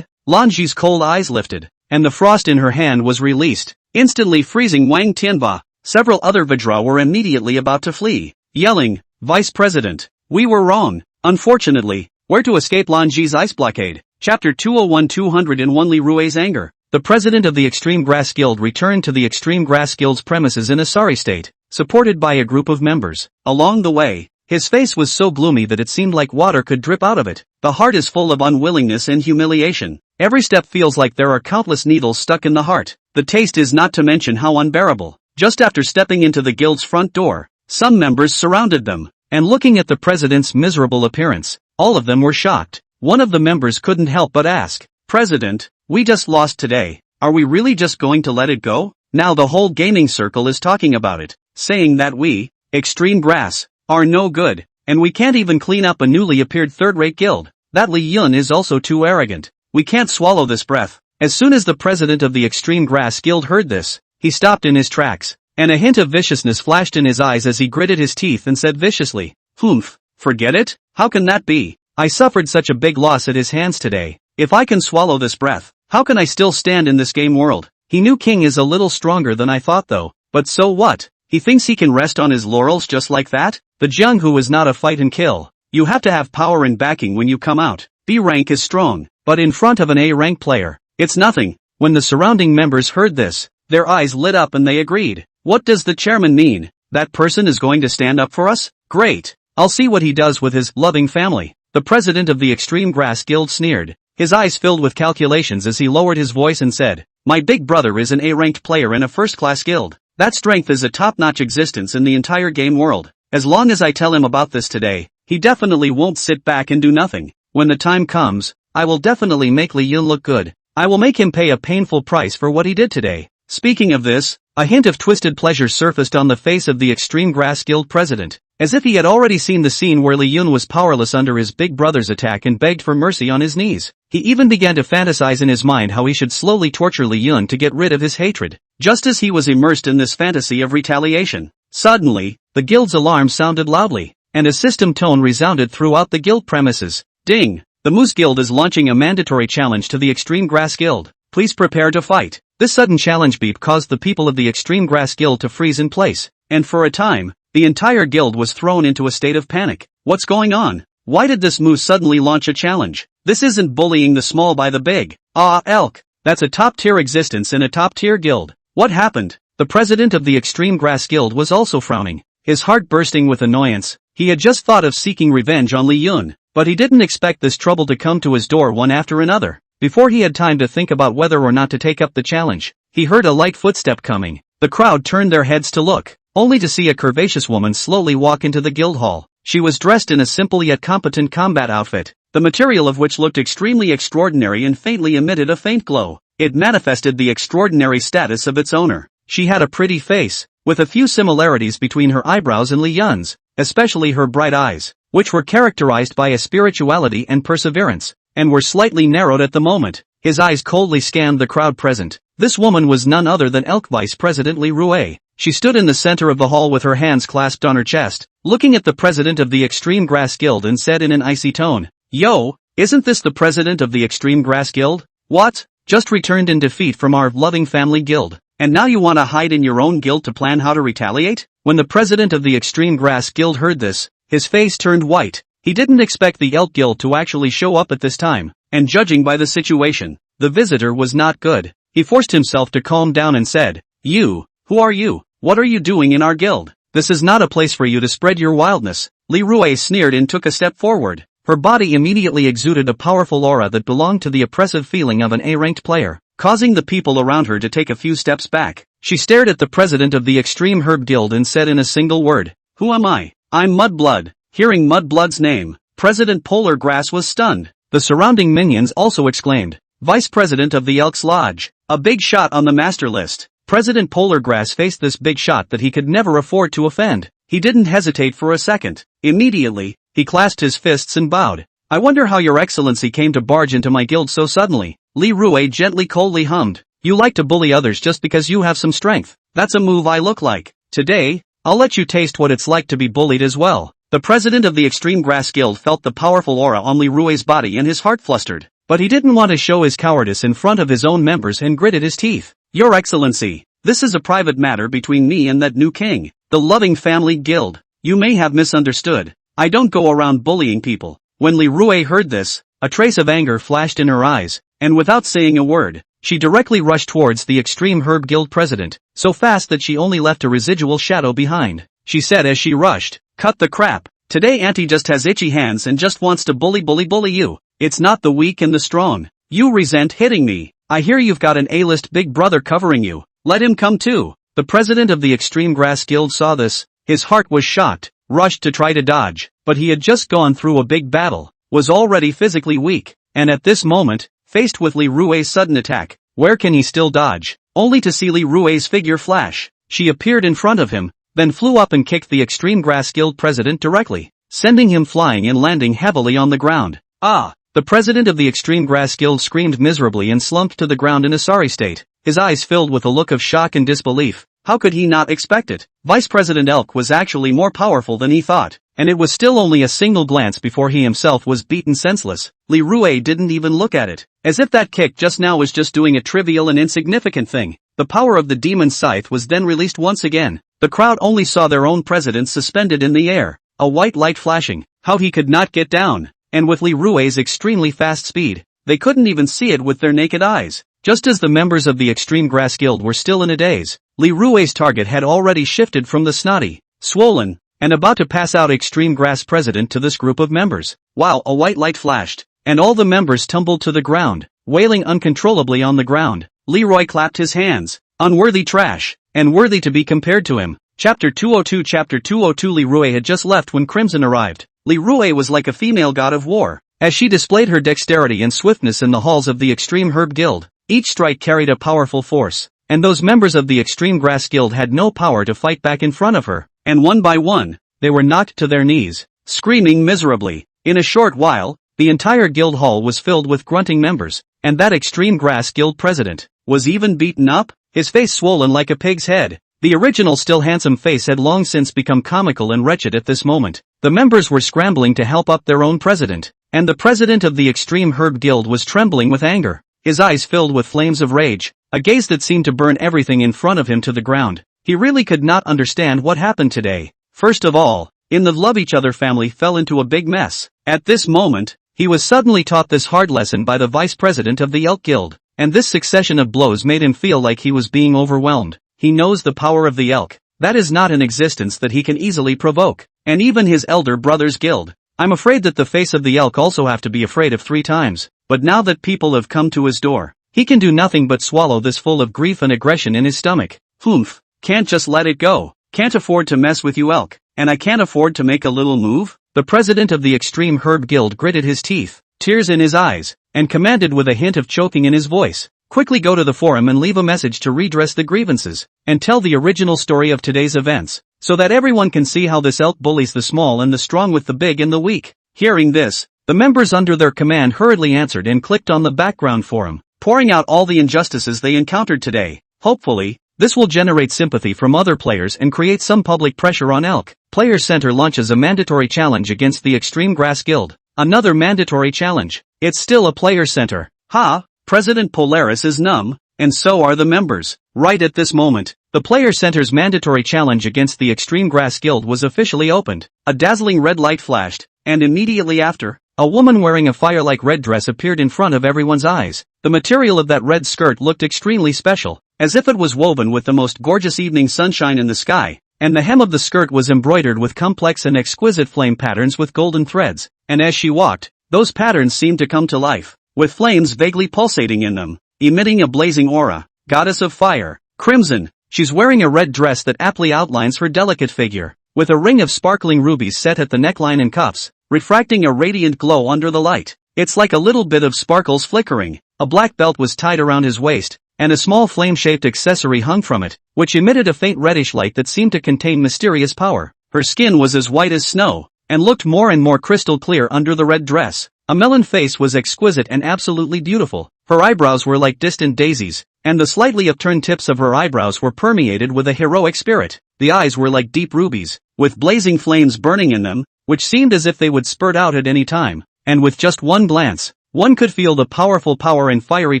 Lan Ji's cold eyes lifted, and the frost in her hand was released, instantly freezing Wang Tianba. Several other Vajra were immediately about to flee, yelling, Vice President, we were wrong. Unfortunately, where to escape Lan Ji's ice blockade? Chapter 201-201 Li Rui's anger. The president of the Extreme Grass Guild returned to the Extreme Grass Guild's premises in a sorry state, supported by a group of members. Along the way, his face was so gloomy that it seemed like water could drip out of it. The heart is full of unwillingness and humiliation. Every step feels like there are countless needles stuck in the heart. The taste is not to mention how unbearable. Just after stepping into the guild's front door, some members surrounded them, and looking at the president's miserable appearance, all of them were shocked. One of the members couldn't help but ask, President, we just lost today. Are we really just going to let it go? Now the whole gaming circle is talking about it, saying that we, Extreme Grass, are no good, and we can't even clean up a newly appeared third-rate guild. That Li Yun is also too arrogant. We can't swallow this breath. As soon as the president of the Extreme Grass Guild heard this, he stopped in his tracks, and a hint of viciousness flashed in his eyes as he gritted his teeth and said viciously, Humph, forget it? How can that be? I suffered such a big loss at his hands today. If I can swallow this breath, how can I still stand in this game world? He knew King is a little stronger than I thought though, but so what? He thinks he can rest on his laurels just like that? The Jianghu is not a fight and kill. You have to have power and backing when you come out. B rank is strong, but in front of an A rank player, it's nothing. When the surrounding members heard this, their eyes lit up and they agreed. What does the chairman mean? That person is going to stand up for us? Great. I'll see what he does with his loving family. The president of the Extreme Grass Guild sneered. His eyes filled with calculations as he lowered his voice and said, My big brother is an A-ranked player in a first-class guild. That strength is a top-notch existence in the entire game world. As long as I tell him about this today, he definitely won't sit back and do nothing. When the time comes, I will definitely make Li Yun look good. I will make him pay a painful price for what he did today. Speaking of this, a hint of twisted pleasure surfaced on the face of the Extreme Grass Guild president, as if he had already seen the scene where Li Yun was powerless under his big brother's attack and begged for mercy on his knees. He even began to fantasize in his mind how he should slowly torture Li Yun to get rid of his hatred. Just as he was immersed in this fantasy of retaliation, suddenly, the guild's alarm sounded loudly, and a system tone resounded throughout the guild premises. Ding! The Moose Guild is launching a mandatory challenge to the Extreme Grass Guild. Please prepare to fight. This sudden challenge beep caused the people of the Extreme Grass Guild to freeze in place, and for a time, the entire guild was thrown into a state of panic. What's going on? Why did this moose suddenly launch a challenge? This isn't bullying the small by the big. Elk. That's a top-tier existence in a top-tier guild. What happened? The president of the Extreme Grass Guild was also frowning, his heart bursting with annoyance. He had just thought of seeking revenge on Li Yun, but he didn't expect this trouble to come to his door one after another. Before he had time to think about whether or not to take up the challenge, he heard a light footstep coming. The crowd turned their heads to look, only to see a curvaceous woman slowly walk into the guild hall. She was dressed in a simple yet competent combat outfit, the material of which looked extremely extraordinary and faintly emitted a faint glow. It manifested the extraordinary status of its owner. She had a pretty face, with a few similarities between her eyebrows and Li Yun's, especially her bright eyes. which were characterized by a spirituality and perseverance, and were slightly narrowed at the moment. His eyes coldly scanned the crowd present. This woman was none other than Elk Vice President Lee Rue. She stood in the center of the hall with her hands clasped on her chest, looking at the president of the Extreme Grass Guild, and said in an icy tone, "Yo, isn't this the president of the Extreme Grass Guild? What? Just returned in defeat from our loving family guild, and now you want to hide in your own guild to plan how to retaliate?" When the president of the Extreme Grass Guild heard this, his face turned white. He didn't expect the Elk Guild to actually show up at this time, and judging by the situation, the visitor was not good. He forced himself to calm down and said, "You, who are you? What are you doing in our guild? This is not a place for you to spread your wildness." Lee Rue sneered and took a step forward. Her body immediately exuded a powerful aura that belonged to the oppressive feeling of an A-ranked player, causing the people around her to take a few steps back. She stared at the president of the Extreme Herb Guild and said in a single word, "Who am I? I'm Mudblood." Hearing Mudblood's name, President Polar Grass was stunned. The surrounding minions also exclaimed, "Vice President of the Elks Lodge, a big shot on the master list." President Polar Grass faced this big shot that he could never afford to offend. He didn't hesitate for a second. Immediately, he clasped his fists and bowed. "I wonder how your excellency came to barge into my guild so suddenly." Lee Rue gently coldly hummed, "You like to bully others just because you have some strength. That's a move I look like. Today, I'll let you taste what it's like to be bullied as well." The president of the Extreme Grass Guild felt the powerful aura on Lee Rue's body and his heart flustered. But he didn't want to show his cowardice in front of his own members and gritted his teeth. "Your Excellency, this is a private matter between me and that new king, the Loving Family Guild. You may have misunderstood. I don't go around bullying people." When Lee Rue heard this, a trace of anger flashed in her eyes, and without saying a word, she directly rushed towards the Extreme Herb Guild president, so fast that she only left a residual shadow behind. She said as she rushed, "Cut the crap. Today Auntie just has itchy hands and just wants to bully you. It's not the weak and the strong. You resent hitting me. I hear you've got an A-list big brother covering you. Let him come too." The president of the Extreme Grass Guild saw this. His heart was shocked, rushed to try to dodge, but he had just gone through a big battle, was already physically weak, and at this moment, faced with Lee Rue's sudden attack, where can he still dodge? Only to see Lee Rue's figure flash. She appeared in front of him, then flew up and kicked the Extreme Grass Guild president directly, sending him flying and landing heavily on the ground. "Ah!" The president of the Extreme Grass Guild screamed miserably and slumped to the ground in a sorry state, his eyes filled with a look of shock and disbelief. How could he not expect it? Vice President Elk was actually more powerful than he thought, and it was still only a single glance before he himself was beaten senseless. Lee Rue didn't even look at it, as if that kick just now was just doing a trivial and insignificant thing. The power of the demon scythe was then released once again. The crowd only saw their own president suspended in the air, a white light flashing. How he could not get down, and with Lee Rue's extremely fast speed, they couldn't even see it with their naked eyes. Just as the members of the Extreme Grass Guild were still in a daze, Lee Rue's target had already shifted from the snotty, swollen, and about to pass out Extreme Grass president to this group of members. Wow! A white light flashed, and all the members tumbled to the ground, wailing uncontrollably on the ground. Leroy clapped his hands. Unworthy trash, and worthy to be compared to him. Chapter 202 Chapter 202 Lee Rue had just left when Crimson arrived. Lee Rue was like a female god of war, as she displayed her dexterity and swiftness in the halls of the Extreme Herb Guild. Each strike carried a powerful force, and those members of the Extreme Grass Guild had no power to fight back in front of her, and one by one, they were knocked to their knees, screaming miserably. In a short while, the entire guild hall was filled with grunting members, and that Extreme Grass Guild president was even beaten up, his face swollen like a pig's head. The original still handsome face had long since become comical and wretched at this moment. The members were scrambling to help up their own president, and the president of the Extreme Herb Guild was trembling with anger, his eyes filled with flames of rage, a gaze that seemed to burn everything in front of him to the ground. He really could not understand what happened today. First of all, in the Love Each Other family fell into a big mess. At this moment, he was suddenly taught this hard lesson by the vice president of the Elk Guild, and this succession of blows made him feel like he was being overwhelmed. He knows the power of the elk. That is not an existence that he can easily provoke. And even his elder brother's guild. I'm afraid that the face of the elk also have to be afraid of 3 times. But now that people have come to his door, he can do nothing but swallow this full of grief and aggression in his stomach. Humph. Can't just let it go. Can't afford to mess with you elk. And I can't afford to make a little move? The president of the Extreme Herb Guild gritted his teeth, tears in his eyes, and commanded with a hint of choking in his voice. Quickly go to the forum and leave a message to redress the grievances, and tell the original story of today's events. so that everyone can see how this elk bullies the small and the strong with the big and the weak. Hearing this, the members under their command hurriedly answered and clicked on the background forum, pouring out all the injustices they encountered today. Hopefully, this will generate sympathy from other players and create some public pressure on Elk. Player Center launches a mandatory challenge against the Extreme Grass Guild. Another mandatory challenge. It's still a Player Center. Ha! President Polaris is numb, and so are the members. Right at this moment, the Player Center's mandatory challenge against the Extreme Grass Guild was officially opened. A dazzling red light flashed, and immediately after, a woman wearing a fire-like red dress appeared in front of everyone's eyes. The material of that red skirt looked extremely special, as if it was woven with the most gorgeous evening sunshine in the sky, and the hem of the skirt was embroidered with complex and exquisite flame patterns with golden threads, and as she walked, those patterns seemed to come to life, with flames vaguely pulsating in them, emitting a blazing aura. Goddess of Fire, Crimson. She's wearing a red dress that aptly outlines her delicate figure, with a ring of sparkling rubies set at the neckline and cuffs, refracting a radiant glow under the light. It's like a little bit of sparkles flickering. A black belt was tied around his waist, and a small flame-shaped accessory hung from it, which emitted a faint reddish light that seemed to contain mysterious power. Her skin was as white as snow, and looked more and more crystal clear under the red dress. A melon face was exquisite and absolutely beautiful. Her eyebrows were like distant daisies, and the slightly upturned tips of her eyebrows were permeated with a heroic spirit. The eyes were like deep rubies, with blazing flames burning in them, which seemed as if they would spurt out at any time, and with just one glance, one could feel the powerful power and fiery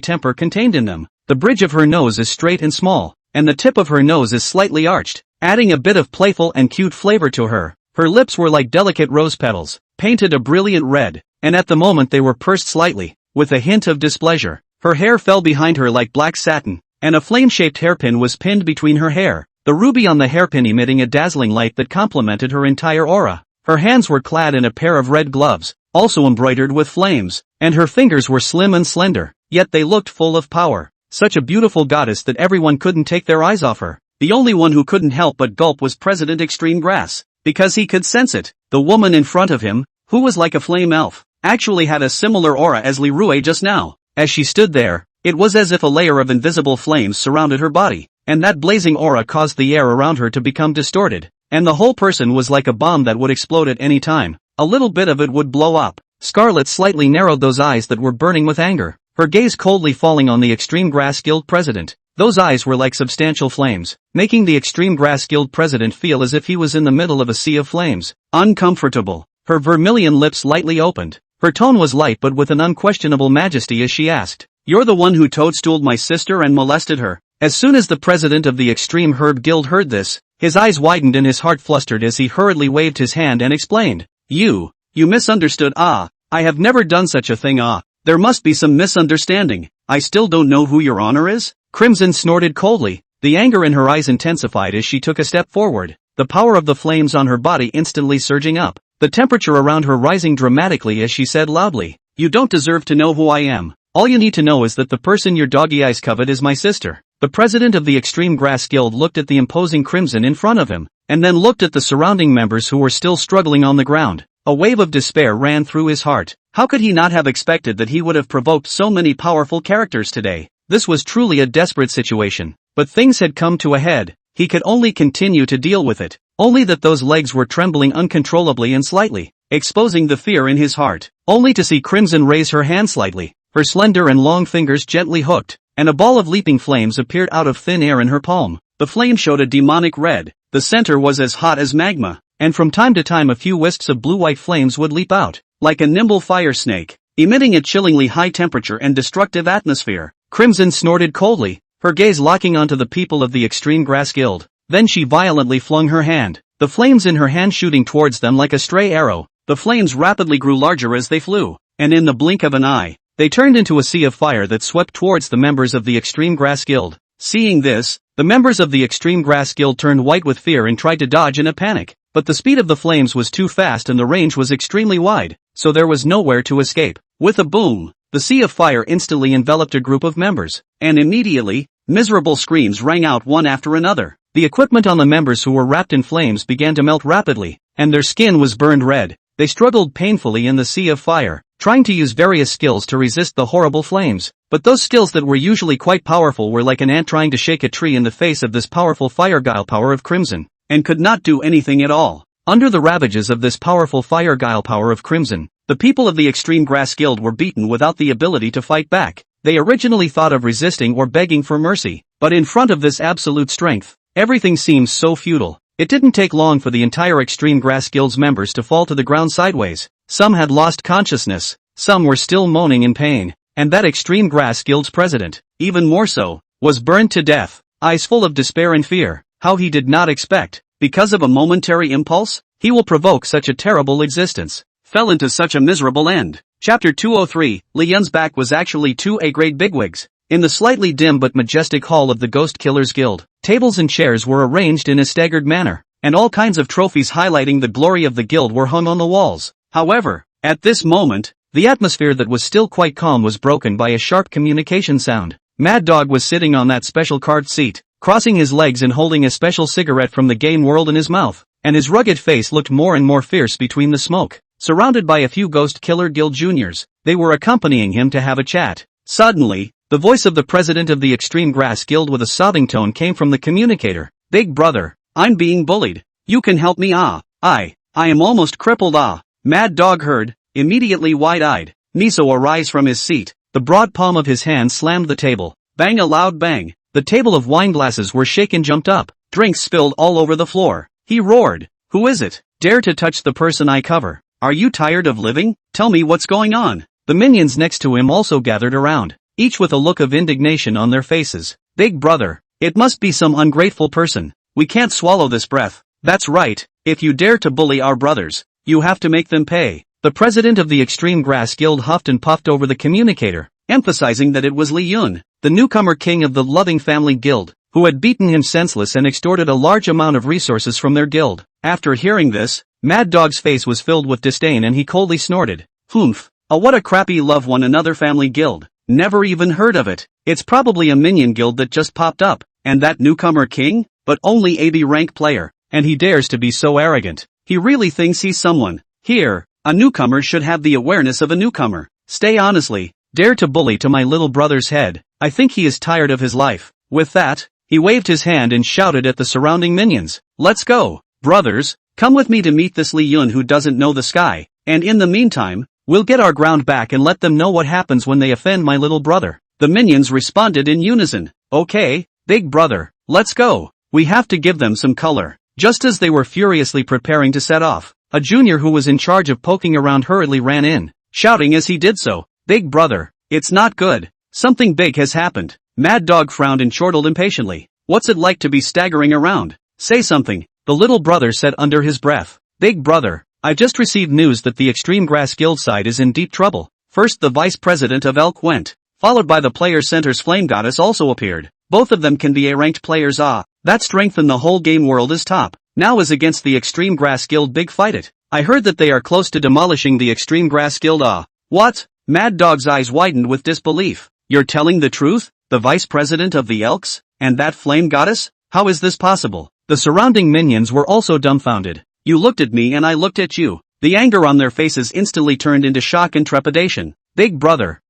temper contained in them. The bridge of her nose is straight and small, and the tip of her nose is slightly arched, adding a bit of playful and cute flavor to her. Her lips were like delicate rose petals, painted a brilliant red, and at the moment they were pursed slightly, with a hint of displeasure. Her hair fell behind her like black satin, and a flame-shaped hairpin was pinned between her hair, the ruby on the hairpin emitting a dazzling light that complemented her entire aura. Her hands were clad in a pair of red gloves, also embroidered with flames, and her fingers were slim and slender, yet they looked full of power. Such a beautiful goddess that everyone couldn't take their eyes off her. The only one who couldn't help but gulp was President Extreme Grass, because he could sense it. The woman in front of him, who was like a flame elf, actually had a similar aura as Leroy just now. As she stood there, it was as if a layer of invisible flames surrounded her body, and that blazing aura caused the air around her to become distorted, and the whole person was like a bomb that would explode at any time. A little bit of it would blow up. Scarlet slightly narrowed those eyes that were burning with anger, her gaze coldly falling on the Extreme Grass Guild president. Those eyes were like substantial flames, making the Extreme Grass Guild president feel as if he was in the middle of a sea of flames. Uncomfortable. Her vermilion lips lightly opened. Her tone was light but with an unquestionable majesty as she asked, "You're the one who toadstooled my sister and molested her?" As soon as the president of the Extreme Herb Guild heard this, his eyes widened and his heart flustered as he hurriedly waved his hand and explained, You misunderstood. I have never done such a thing. There must be some misunderstanding. I still don't know who your honor is." Crimson snorted coldly. The anger in her eyes intensified as she took a step forward, the power of the flames on her body instantly surging up, the temperature around her rising dramatically as she said loudly, "You don't deserve to know who I am. All you need to know is that the person your doggy eyes covet is my sister." The president of the Extreme Grass Guild looked at the imposing Crimson in front of him, and then looked at the surrounding members who were still struggling on the ground. A wave of despair ran through his heart. How could he not have expected that he would have provoked so many powerful characters today? This was truly a desperate situation, but things had come to a head. He could only continue to deal with it, only that those legs were trembling uncontrollably and slightly, exposing the fear in his heart, only to see Crimson raise her hand slightly, her slender and long fingers gently hooked, and a ball of leaping flames appeared out of thin air in her palm. The flame showed a demonic red, the center was as hot as magma, and from time to time a few wisps of blue-white flames would leap out, like a nimble fire snake, emitting a chillingly high temperature and destructive atmosphere. Crimson snorted coldly, her gaze locking onto the people of the Extreme Grass Guild. Then she violently flung her hand, the flames in her hand shooting towards them like a stray arrow. The flames rapidly grew larger as they flew, and in the blink of an eye, they turned into a sea of fire that swept towards the members of the Extreme Grass Guild. Seeing this, the members of the Extreme Grass Guild turned white with fear and tried to dodge in a panic, but the speed of the flames was too fast and the range was extremely wide, so there was nowhere to escape. With a boom, the sea of fire instantly enveloped a group of members, and immediately, miserable screams rang out one after another. The equipment on the members who were wrapped in flames began to melt rapidly, and their skin was burned red. They struggled painfully in the sea of fire, trying to use various skills to resist the horrible flames, but those skills that were usually quite powerful were like an ant trying to shake a tree in the face of this powerful fire guile power of Crimson. and could not do anything at all. Under the ravages of this powerful fire guile power of Crimson, the people of the Extreme Grass Guild were beaten without the ability to fight back. They originally thought of resisting or begging for mercy, but in front of this absolute strength, everything seems so futile. It didn't take long for the entire Extreme Grass Guild's members to fall to the ground sideways. Some had lost consciousness, some were still moaning in pain, and that Extreme Grass Guild's president, even more so, was burned to death, eyes full of despair and fear. How he did not expect, because of a momentary impulse, he will provoke such a terrible existence, fell into such a miserable end. Chapter 203, Li Yun's back was actually to a grade bigwigs. In the slightly dim but majestic hall of the Ghost Killers Guild, tables and chairs were arranged in a staggered manner, and all kinds of trophies highlighting the glory of the guild were hung on the walls. However, at this moment, the atmosphere that was still quite calm was broken by a sharp communication sound. Mad Dog was sitting on that special carved seat, crossing his legs and holding a special cigarette from the game world in his mouth, and his rugged face looked more and more fierce between the smoke. Surrounded by a few Ghost Killer Guild juniors, they were accompanying him to have a chat. Suddenly, the voice of the president of the Extreme Grass Guild with a sobbing tone came from the communicator. Big brother, I'm being bullied. You can help me. I am almost crippled. Mad Dog heard, immediately wide-eyed. Miso arise from his seat. The broad palm of his hand slammed the table. Bang, a loud bang. The table of wine glasses were shaken, jumped up. Drinks spilled all over the floor. He roared. Who is it? Dare to touch the person I cover? Are you tired of living? Tell me what's going on. The minions next to him also gathered around, each with a look of indignation on their faces. Big brother, it must be some ungrateful person. We can't swallow this breath. That's right, if you dare to bully our brothers, you have to make them pay. The president of the Extreme Grass Guild huffed and puffed over the communicator, emphasizing that it was Li Yun, the newcomer king of the Loving Family Guild, who had beaten him senseless and extorted a large amount of resources from their guild. After hearing this, Mad Dog's face was filled with disdain and he coldly snorted. Humph, what a crappy love one another family guild. Never even heard of it. It's probably a minion guild that just popped up, and that newcomer king, but only a B rank player, and he dares to be so arrogant. He really thinks he's someone. Here, a newcomer should have the awareness of a newcomer. Stay honestly, dare to bully to my little brother's head. I think he is tired of his life. With that, he waved his hand and shouted at the surrounding minions. Let's go, brothers, come with me to meet this Li Yun who doesn't know the sky, and in the meantime, we'll get our ground back and let them know what happens when they offend my little brother. The minions responded in unison. Okay, big brother, let's go. We have to give them some color. Just as they were furiously preparing to set off, a junior who was in charge of poking around hurriedly ran in, shouting as he did so. Big brother, it's not good. Something big has happened. Mad Dog frowned and chortled impatiently. What's it like to be staggering around? Say something, the little brother said under his breath. Big brother, I've just received news that the Extreme Grass Guild side is in deep trouble. First the vice president of Elk went, followed by the player center's flame goddess also appeared. Both of them can be A-ranked players. That strength in the whole game world is top. Now is against the Extreme Grass Guild. Big fight it. I heard that they are close to demolishing the Extreme Grass Guild. What? Mad Dog's eyes widened with disbelief. You're telling the truth? The vice president of the Elks? And that flame goddess? How is this possible? The surrounding minions were also dumbfounded. You looked at me and I looked at you. The anger on their faces instantly turned into shock and trepidation. Big brother,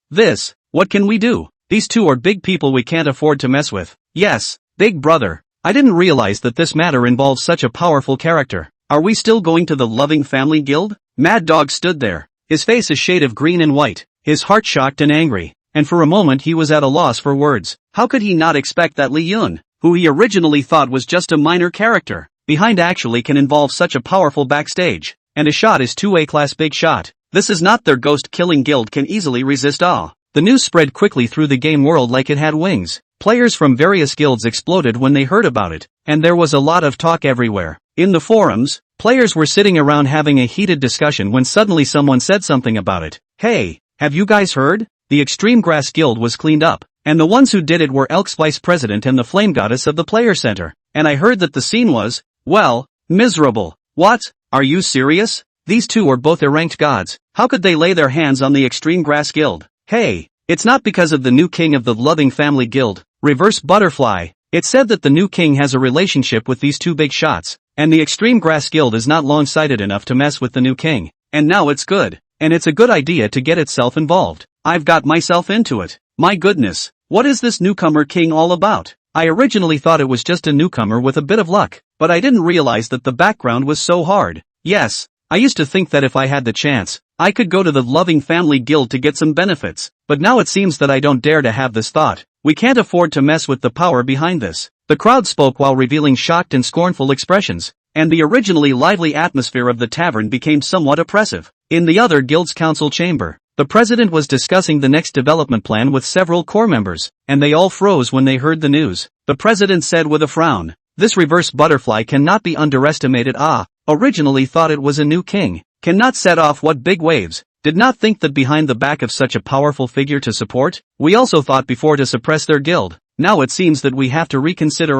what can we do? These two are big people we can't afford to mess with. Yes, big brother, I didn't realize that this matter involves such a powerful character. Are we still going to the Loving Family Guild? Mad Dog stood there, his face a shade of green and white, his heart shocked and angry, and for a moment he was at a loss for words. How could he not expect that Li Yun, who he originally thought was just a minor character, behind actually can involve such a powerful backstage, and a shot is 2 A-class big shot. This is not their ghost killing guild can easily resist. The news spread quickly through the game world like it had wings. Players from various guilds exploded when they heard about it, and there was a lot of talk everywhere. In the forums, players were sitting around having a heated discussion when suddenly someone said something about it. Hey, have you guys heard? The Extreme Grass Guild was cleaned up, and the ones who did it were Elk's vice president and the flame goddess of the player center. And I heard that the scene was, well, miserable. What? Are you serious? These two are both A-ranked gods. How could they lay their hands on the Extreme Grass Guild? Hey, it's not because of the new king of the Loving Family Guild, Reverse Butterfly. It's said that the new king has a relationship with these two big shots, and the Extreme Grass Guild is not long-sighted enough to mess with the new king. And now it's good. And it's a good idea to get itself involved. I've got myself into it. My goodness, what is this newcomer king all about? I originally thought it was just a newcomer with a bit of luck, but I didn't realize that the background was so hard. Yes, I used to think that if I had the chance, I could go to the Loving Family Guild to get some benefits, but now it seems that I don't dare to have this thought. We can't afford to mess with the power behind this. The crowd spoke while revealing shocked and scornful expressions, and the originally lively atmosphere of the tavern became somewhat oppressive. In the other guild's council chamber, the president was discussing the next development plan with several core members, and they all froze when they heard the news. The president said with a frown, "This reverse butterfly cannot be underestimated. Originally thought it was a new king. Cannot set off what big waves. Did not think that behind the back of such a powerful figure to support. We also thought before to suppress their guild. Now it seems that we have to reconsider."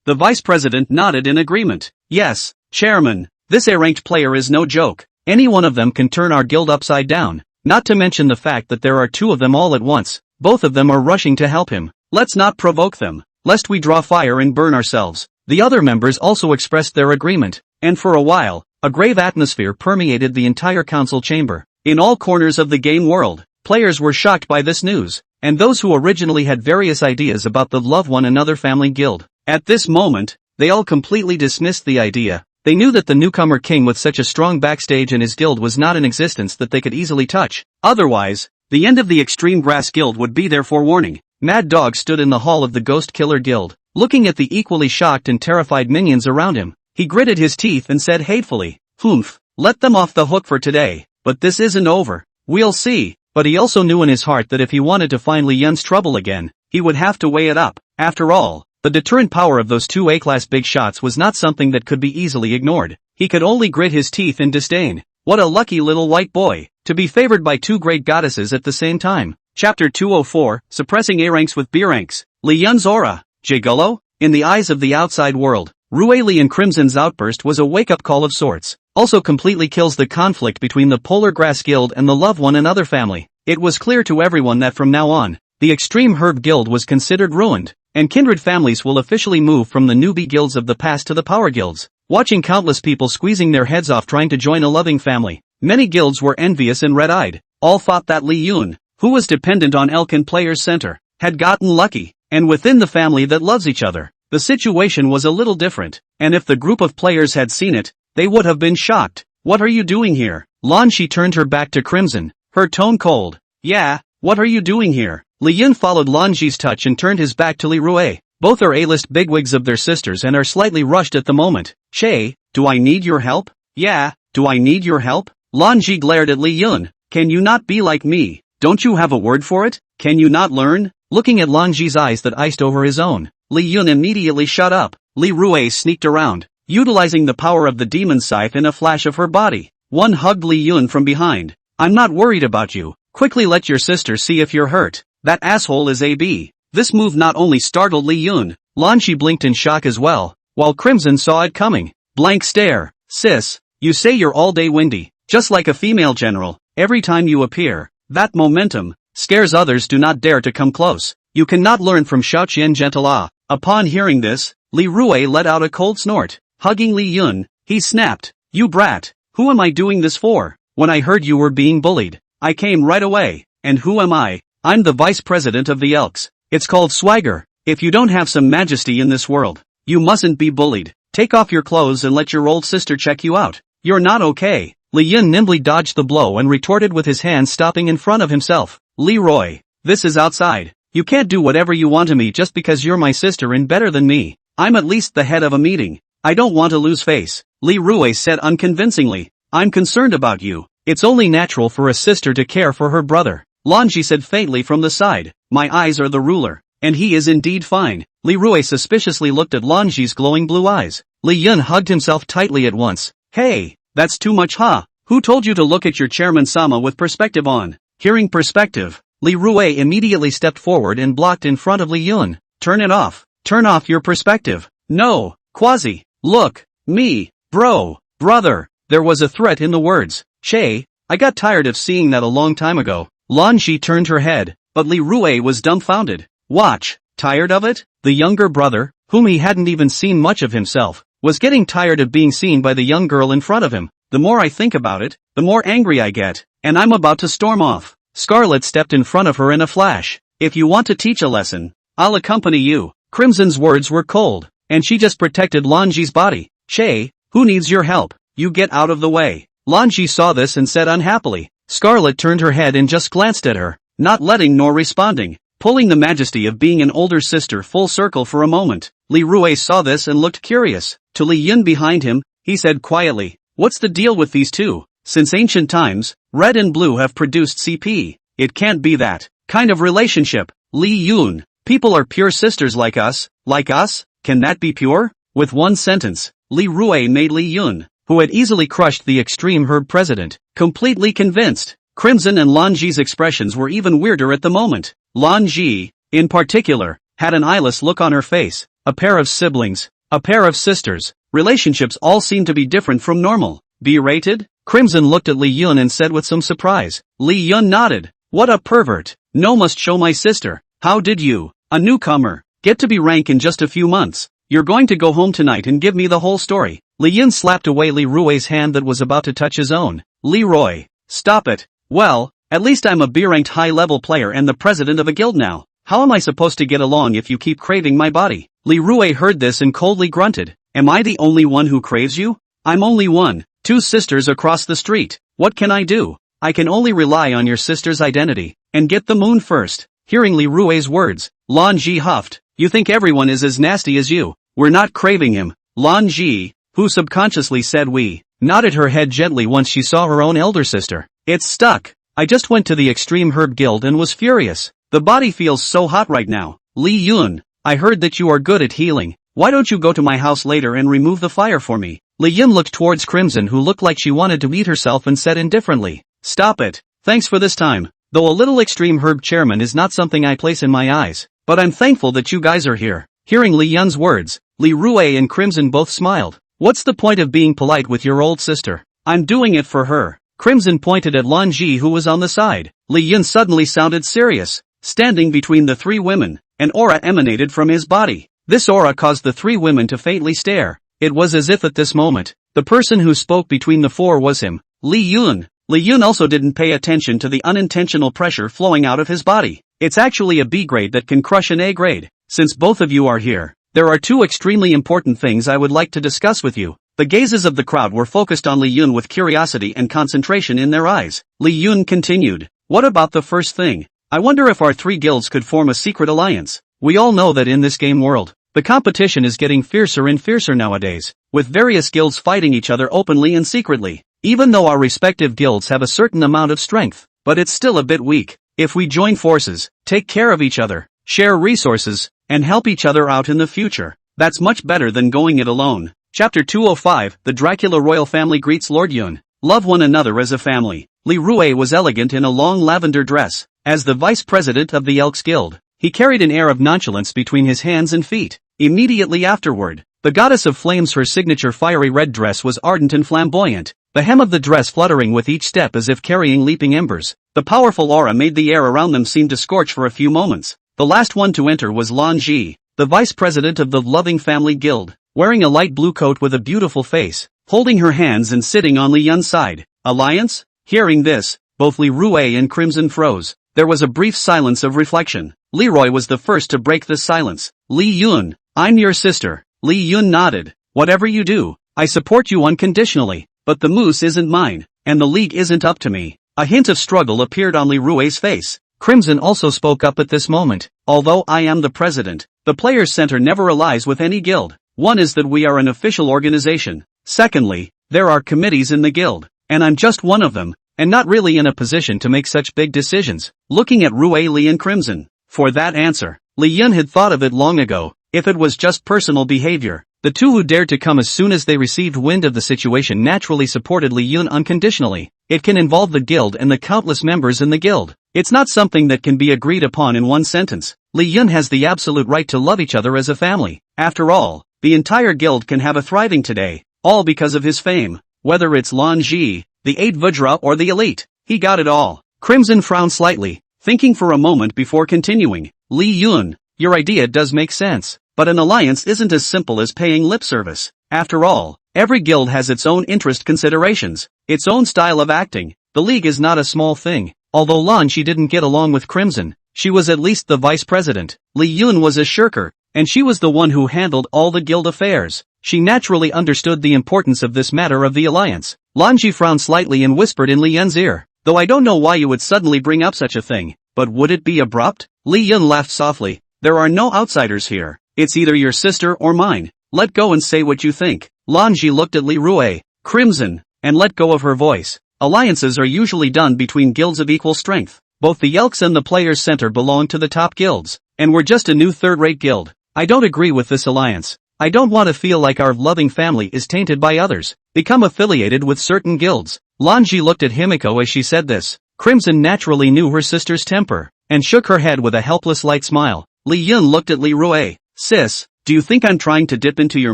The vice president nodded in agreement. "Yes, chairman, this A-ranked player is no joke. Any one of them can turn our guild upside down. Not to mention the fact that there are two of them all at once. Both of them are rushing to help him. Let's not provoke them, lest we draw fire and burn ourselves." The other members also expressed their agreement, and for a while, a grave atmosphere permeated the entire council chamber. In all corners of the game world, players were shocked by this news, and those who originally had various ideas about the Love One Another Family Guild. At this moment, they all completely dismissed the idea. They knew that the newcomer king with such a strong backstage in his guild was not in existence that they could easily touch. Otherwise, the end of the Extreme Grass Guild would be their forewarning. Mad Dog stood in the hall of the Ghost Killer Guild, looking at the equally shocked and terrified minions around him. He gritted his teeth and said hatefully, "Humph, let them off the hook for today, but this isn't over. We'll see." But he also knew in his heart that if he wanted to find Li Yun's trouble again, he would have to weigh it up. After all, the deterrent power of those two A-class big shots was not something that could be easily ignored. He could only grit his teeth in disdain. What a lucky little white boy, to be favored by two great goddesses at the same time. Chapter 204, Suppressing A-ranks with B-ranks. Li Yun's aura. Gigolo? In the eyes of the outside world, Rue Li and Crimson's outburst was a wake-up call of sorts. Also completely kills the conflict between the Polar Grass Guild and the Love One Another family. It was clear to everyone that from now on, the Extreme Herb Guild was considered ruined, and kindred families will officially move from the newbie guilds of the past to the power guilds. Watching countless people squeezing their heads off trying to join a loving family, many guilds were envious and red-eyed. All thought that Li Yun, who was dependent on Elkin Players Center, had gotten lucky, and within the family that loves each other, the situation was a little different, and if the group of players had seen it, they would have been shocked. "What are you doing here?" She turned her back to Crimson, her tone cold. "Yeah, what are you doing here?" Li Yun followed Lanji's touch and turned his back to Li Rue. Both are A-list bigwigs of their sisters and are slightly rushed at the moment. "Shay, do I need your help?" "Yeah, do I need your help?" Lanji glared at Li Yun. "Can you not be like me? Don't you have a word for it? Can you not learn?" Looking at Lanji's eyes that iced over his own, Li Yun immediately shut up. Li Rue sneaked around, utilizing the power of the demon scythe in a flash of her body. One hugged Li Yun from behind. "I'm not worried about you. Quickly let your sister see if you're hurt. That asshole is AB." This move not only startled Li Yun, Lanji blinked in shock as well, while Crimson saw it coming. Blank stare. "Sis, you say you're all day windy, just like a female general. Every time you appear, that momentum scares others. Do not dare to come close. You cannot learn from Xiaoqian gentle." Upon hearing this, Li Rue let out a cold snort. Hugging Li Yun, he snapped, "You brat, who am I doing this for? When I heard you were being bullied, I came right away. And who am I? I'm the vice president of the Elks. It's called swagger. If you don't have some majesty in this world, you mustn't be bullied. Take off your clothes and let your old sister check you out. You're not okay." Li Yun nimbly dodged the blow and retorted with his hand stopping in front of himself. "Leroy, this is outside. You can't do whatever you want to me just because you're my sister and better than me. I'm at least the head of a meeting. I don't want to lose face." Li Rue said unconvincingly. "I'm concerned about you. It's only natural for a sister to care for her brother." Lanji said faintly from the side, "My eyes are the ruler, and he is indeed fine." Li Rue suspiciously looked at Lanji's glowing blue eyes. Li Yun hugged himself tightly at once. "Hey, that's too much huh? Who told you to look at your chairman-sama with perspective on?" Hearing perspective, Li Rue immediately stepped forward and blocked in front of Li Yun. "Turn it off. Turn off your perspective." "No, Quasi. Look, me, bro, brother." There was a threat in the words. "Shay, I got tired of seeing that a long time ago." Lanji turned her head, but Li Rue was dumbfounded. "Watch, tired of it?" The younger brother, whom he hadn't even seen much of himself, was getting tired of being seen by the young girl in front of him. "The more I think about it, the more angry I get, and I'm about to storm off." Scarlet stepped in front of her in a flash. "If you want to teach a lesson, I'll accompany you." Crimson's words were cold, and she just protected Lanji's body. Shay, who needs your help? You get out of the way. Lanji saw this and said unhappily. Scarlet turned her head and just glanced at her, not letting nor responding, pulling the majesty of being an older sister full circle for a moment. Li Rui saw this and looked curious. To Li Yun behind him, he said quietly, "What's the deal with these two? Since ancient times, red and blue have produced CP. It can't be that kind of relationship. Li Yun, people are pure sisters like us. Like us? Can that be pure?" With one sentence, Li Rui made Li Yun, who had easily crushed the extreme herb president, completely convinced. Crimson and Lanji's expressions were even weirder at the moment. Lanji, in particular, had an eyeless look on her face. A pair of siblings, a pair of sisters, relationships all seemed to be different from normal. B-rated? Crimson looked at Li Yun and said with some surprise. Li Yun nodded. What a pervert. No, must show my sister. How did you, a newcomer, get to be rank in just a few months? You're going to go home tonight and give me the whole story. Li Yun slapped away Li Rui's hand that was about to touch his own. Leroy, stop it. Well, at least I'm a B-ranked high-level player and the president of a guild now. How am I supposed to get along if you keep craving my body? Li Rui heard this and coldly grunted. Am I the only one who craves you? I'm only one. Two sisters across the street. What can I do? I can only rely on your sister's identity, and get the moon first. Hearing Li Rui's words, Lan Ji huffed. You think everyone is as nasty as you? We're not craving him. Lan Ji, who subconsciously said we, nodded her head gently once she saw her own elder sister. It's stuck. I just went to the Extreme Herb Guild and was furious. The body feels so hot right now. Li Yun, I heard that you are good at healing. Why don't you go to my house later and remove the fire for me? Li Yun looked towards Crimson, who looked like she wanted to eat herself, and said indifferently. Stop it. Thanks for this time. Though a little Extreme Herb Chairman is not something I place in my eyes. But I'm thankful that you guys are here. Hearing Li Yun's words, Li Rui and Crimson both smiled. What's the point of being polite with your old sister? I'm doing it for her. Crimson pointed at Lan Ji, who was on the side. Li Yun suddenly sounded serious. Standing between the three women, an aura emanated from his body. This aura caused the three women to faintly stare. It was as if at this moment, the person who spoke between the four was him, Li Yun. Li Yun also didn't pay attention to the unintentional pressure flowing out of his body. It's actually a B grade that can crush an A grade. Since both of you are here, there are two extremely important things I would like to discuss with you. The gazes of the crowd were focused on Li Yun with curiosity and concentration in their eyes. Li Yun continued. What about the first thing? I wonder if our three guilds could form a secret alliance. We all know that in this game world, the competition is getting fiercer and fiercer nowadays, with various guilds fighting each other openly and secretly. Even though our respective guilds have a certain amount of strength, but it's still a bit weak. If we join forces, take care of each other, share resources, and help each other out in the future, that's much better than going it alone. Chapter 205, The Dracula Royal Family Greets Lord Yun. Love one another as a family. Li Rui was elegant in a long lavender dress. As the vice president of the Elks Guild, he carried an air of nonchalance between his hands and feet. Immediately afterward, the goddess of flames, her signature fiery red dress was ardent and flamboyant, the hem of the dress fluttering with each step as if carrying leaping embers. The powerful aura made the air around them seem to scorch for a few moments. The last one to enter was Lan Ji, the vice president of the Loving Family Guild, wearing a light blue coat with a beautiful face, holding her hands and sitting on Li Yun's side. Alliance? Hearing this, both Li Rui and Crimson froze. There was a brief silence of reflection. Leroy was the first to break this silence. Li Yun, I'm your sister. Li Yun nodded. Whatever you do, I support you unconditionally, but the moose isn't mine, and the league isn't up to me. A hint of struggle appeared on Li Rui's face. Crimson also spoke up at this moment. Although I am the president, the players' center never allies with any guild. One is that we are an official organization. Secondly, there are committees in the guild, and I'm just one of them, and not really in a position to make such big decisions. Looking at Rui Li and Crimson, for that answer, Li Yun had thought of it long ago. If it was just personal behavior, the two who dared to come as soon as they received wind of the situation naturally supported Li Yun unconditionally. It can involve the guild and the countless members in the guild. It's not something that can be agreed upon in one sentence. Li Yun has the absolute right to love each other as a family. After all, the entire guild can have a thriving today, all because of his fame. Whether it's Lan Ji, the 8 Vajra or the elite, he got it all. Crimson frowned slightly, thinking for a moment before continuing. Li Yun, your idea does make sense, but an alliance isn't as simple as paying lip service. After all, every guild has its own interest considerations, its own style of acting. The league is not a small thing. Although Lan Ji didn't get along with Crimson, she was at least the vice president. Li Yun was a shirker, and she was the one who handled all the guild affairs. She naturally understood the importance of this matter of the alliance. Lanji frowned slightly and whispered in Li Yun's ear, though I don't know why you would suddenly bring up such a thing, but would it be abrupt? Li Yun laughed softly. There are no outsiders here. It's either your sister or mine. Let go and say what you think. Lanji looked at Li Rue, crimson, and let go of her voice. Alliances are usually done between guilds of equal strength. Both the Yelks and the Players Center belong to the top guilds, and we're just a new third-rate guild. I don't agree with this alliance. I don't want to feel like our loving family is tainted by others. Become affiliated with certain guilds. Lanji looked at Himiko as she said this. Crimson naturally knew her sister's temper, and shook her head with a helpless light smile. Li Yun looked at Li Rue. Sis, do you think I'm trying to dip into your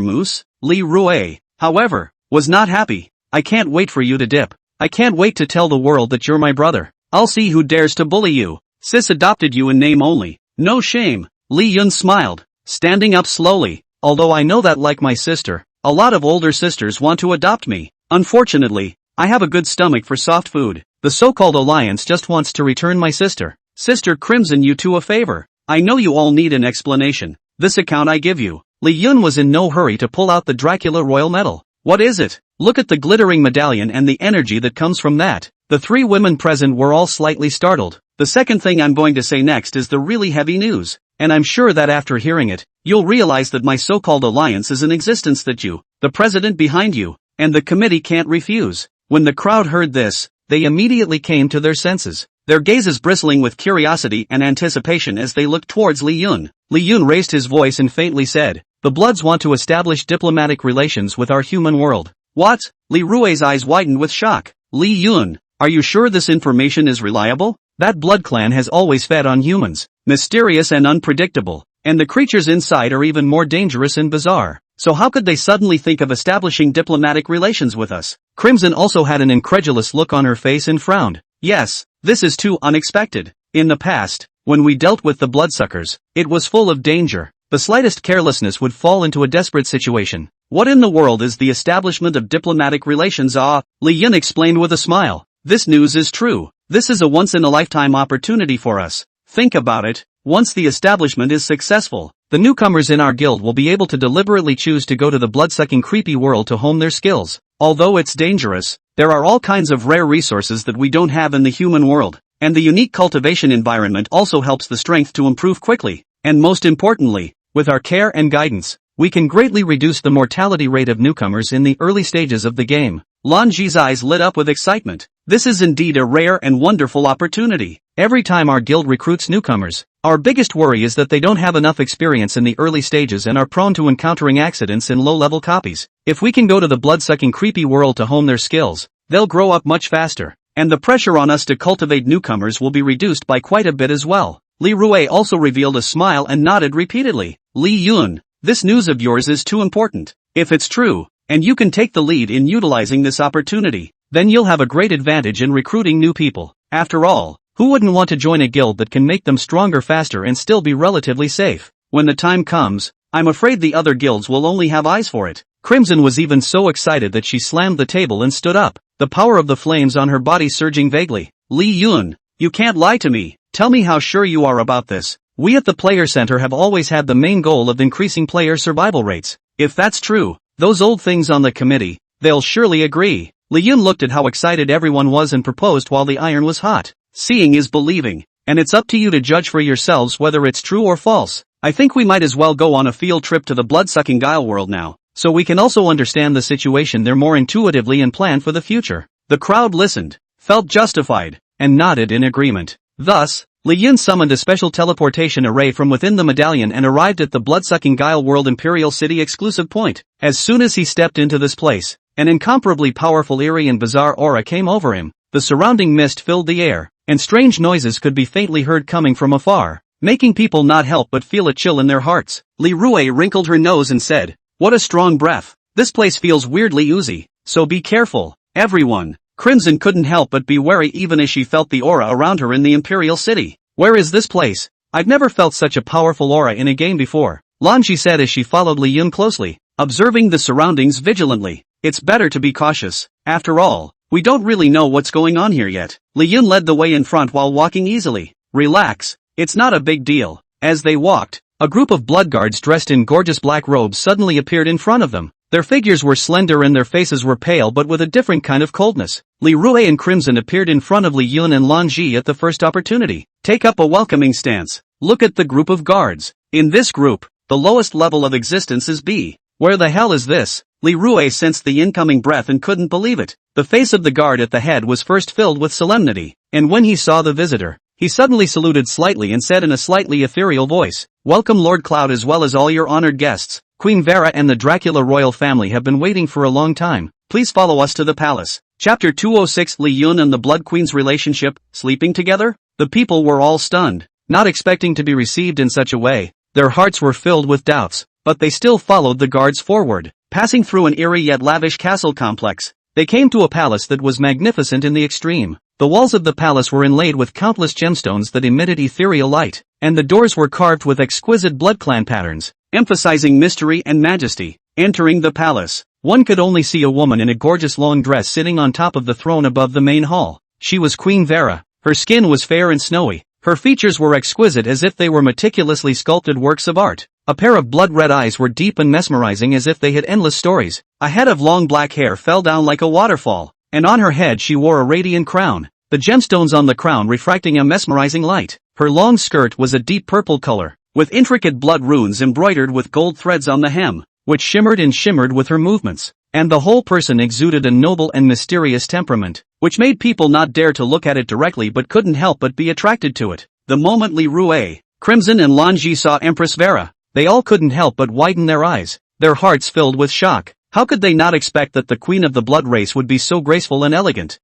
mousse? Li Rue, however, was not happy. I can't wait for you to dip. I can't wait to tell the world that you're my brother. I'll see who dares to bully you. Sis adopted you in name only. No shame. Li Yun smiled, standing up slowly. Although I know that like my sister, a lot of older sisters want to adopt me. Unfortunately, I have a good stomach for soft food. The so-called alliance just wants to return my sister. Sister Crimson you to a favor. I know you all need an explanation. This account I give you. Li Yun was in no hurry to pull out the Dracula Royal Medal. What is it? Look at the glittering medallion and the energy that comes from that. The three women present were all slightly startled. The second thing I'm going to say next is the really heavy news. And I'm sure that after hearing it, you'll realize that my so-called alliance is an existence that you, the president behind you, and the committee can't refuse. When the crowd heard this, they immediately came to their senses, their gazes bristling with curiosity and anticipation as they looked towards Li Yun. Li Yun raised his voice and faintly said, the Bloods want to establish diplomatic relations with our human world. What? Li Rue's eyes widened with shock. Li Yun, are you sure this information is reliable? That Blood clan has always fed on humans, mysterious and unpredictable, and the creatures inside are even more dangerous and bizarre. So how could they suddenly think of establishing diplomatic relations with us? Crimson also had an incredulous look on her face and frowned. Yes, this is too unexpected. In the past, when we dealt with the bloodsuckers, it was full of danger. The slightest carelessness would fall into a desperate situation. What in the world is the establishment of diplomatic relations? Li Yun explained with a smile. This news is true. This is a once-in-a-lifetime opportunity for us. Think about it. Once the establishment is successful, the newcomers in our guild will be able to deliberately choose to go to the blood-sucking creepy world to hone their skills. Although it's dangerous, there are all kinds of rare resources that we don't have in the human world, and the unique cultivation environment also helps the strength to improve quickly. And most importantly, with our care and guidance, we can greatly reduce the mortality rate of newcomers in the early stages of the game. Lanji's eyes lit up with excitement. This is indeed a rare and wonderful opportunity. Every time our guild recruits newcomers, our biggest worry is that they don't have enough experience in the early stages and are prone to encountering accidents in low-level copies. If we can go to the blood-sucking creepy world to hone their skills, they'll grow up much faster, and the pressure on us to cultivate newcomers will be reduced by quite a bit as well. Li Rue also revealed a smile and nodded repeatedly. Li Yun, this news of yours is too important. If it's true, and you can take the lead in utilizing this opportunity, then you'll have a great advantage in recruiting new people. After all, who wouldn't want to join a guild that can make them stronger faster and still be relatively safe? When the time comes, I'm afraid the other guilds will only have eyes for it. Crimson was even so excited that she slammed the table and stood up, the power of the flames on her body surging vaguely. Li Yun, you can't lie to me. Tell me how sure you are about this. We at the Player Center have always had the main goal of increasing player survival rates. If that's true, those old things on the committee, they'll surely agree. Li Yun looked at how excited everyone was and proposed while the iron was hot. Seeing is believing, and it's up to you to judge for yourselves whether it's true or false. I think we might as well go on a field trip to the blood-sucking Guile world now, so we can also understand the situation there more intuitively and plan for the future. The crowd listened, felt justified, and nodded in agreement. Thus, Li Yun summoned a special teleportation array from within the medallion and arrived at the blood-sucking Guile world Imperial City exclusive point. As soon as he stepped into this place, an incomparably powerful eerie and bizarre aura came over him. The surrounding mist filled the air, and strange noises could be faintly heard coming from afar, making people not help but feel a chill in their hearts. Li Rue wrinkled her nose and said, "What a strong breath. This place feels weirdly oozy, so be careful, everyone." Crimson couldn't help but be wary even as she felt the aura around her in the Imperial City. Where is this place? I've never felt such a powerful aura in a game before, Lanji said as she followed Li Yun closely, observing the surroundings vigilantly. It's better to be cautious. After all, we don't really know what's going on here yet. Li Yun led the way in front while walking easily. Relax, it's not a big deal. As they walked, A group of blood guards dressed in gorgeous black robes suddenly appeared in front of them. Their figures were slender and their faces were pale but with a different kind of coldness. Li Rue and Crimson appeared in front of Li Yun and Lan Ji at the first opportunity. Take up a welcoming stance. Look at the group of guards. In this group, the lowest level of existence is B. Where the hell is this? Li Rue sensed the incoming breath and couldn't believe it. The face of the guard at the head was first filled with solemnity, and when he saw the visitor, he suddenly saluted slightly and said in a slightly ethereal voice, "Welcome Lord Cloud as well as all your honored guests. Queen Vera and the Dracula royal family have been waiting for a long time. Please follow us to the palace." Chapter 206 Li Yun and the Blood Queen's relationship, sleeping together? The people were all stunned, not expecting to be received in such a way. Their hearts were filled with doubts, but they still followed the guards forward. Passing through an eerie yet lavish castle complex, they came to a palace that was magnificent in the extreme. The walls of the palace were inlaid with countless gemstones that emitted ethereal light, and the doors were carved with exquisite blood clan patterns, emphasizing mystery and majesty. Entering the palace, one could only see a woman in a gorgeous long dress sitting on top of the throne above the main hall. She was Queen Vera. Her skin was fair and snowy. Her features were exquisite as if they were meticulously sculpted works of art. A pair of blood-red eyes were deep and mesmerizing as if they had endless stories. A head of long black hair fell down like a waterfall, and on her head she wore a radiant crown, the gemstones on the crown refracting a mesmerizing light. Her long skirt was a deep purple color, with intricate blood runes embroidered with gold threads on the hem, which shimmered and shimmered with her movements, and the whole person exuded a noble and mysterious temperament, which made people not dare to look at it directly but couldn't help but be attracted to it. The moment Li Rue, Crimson and Lan Ji saw Empress Vera, they all couldn't help but widen their eyes, their hearts filled with shock. How could they not expect that the queen of the blood race would be so graceful and elegant?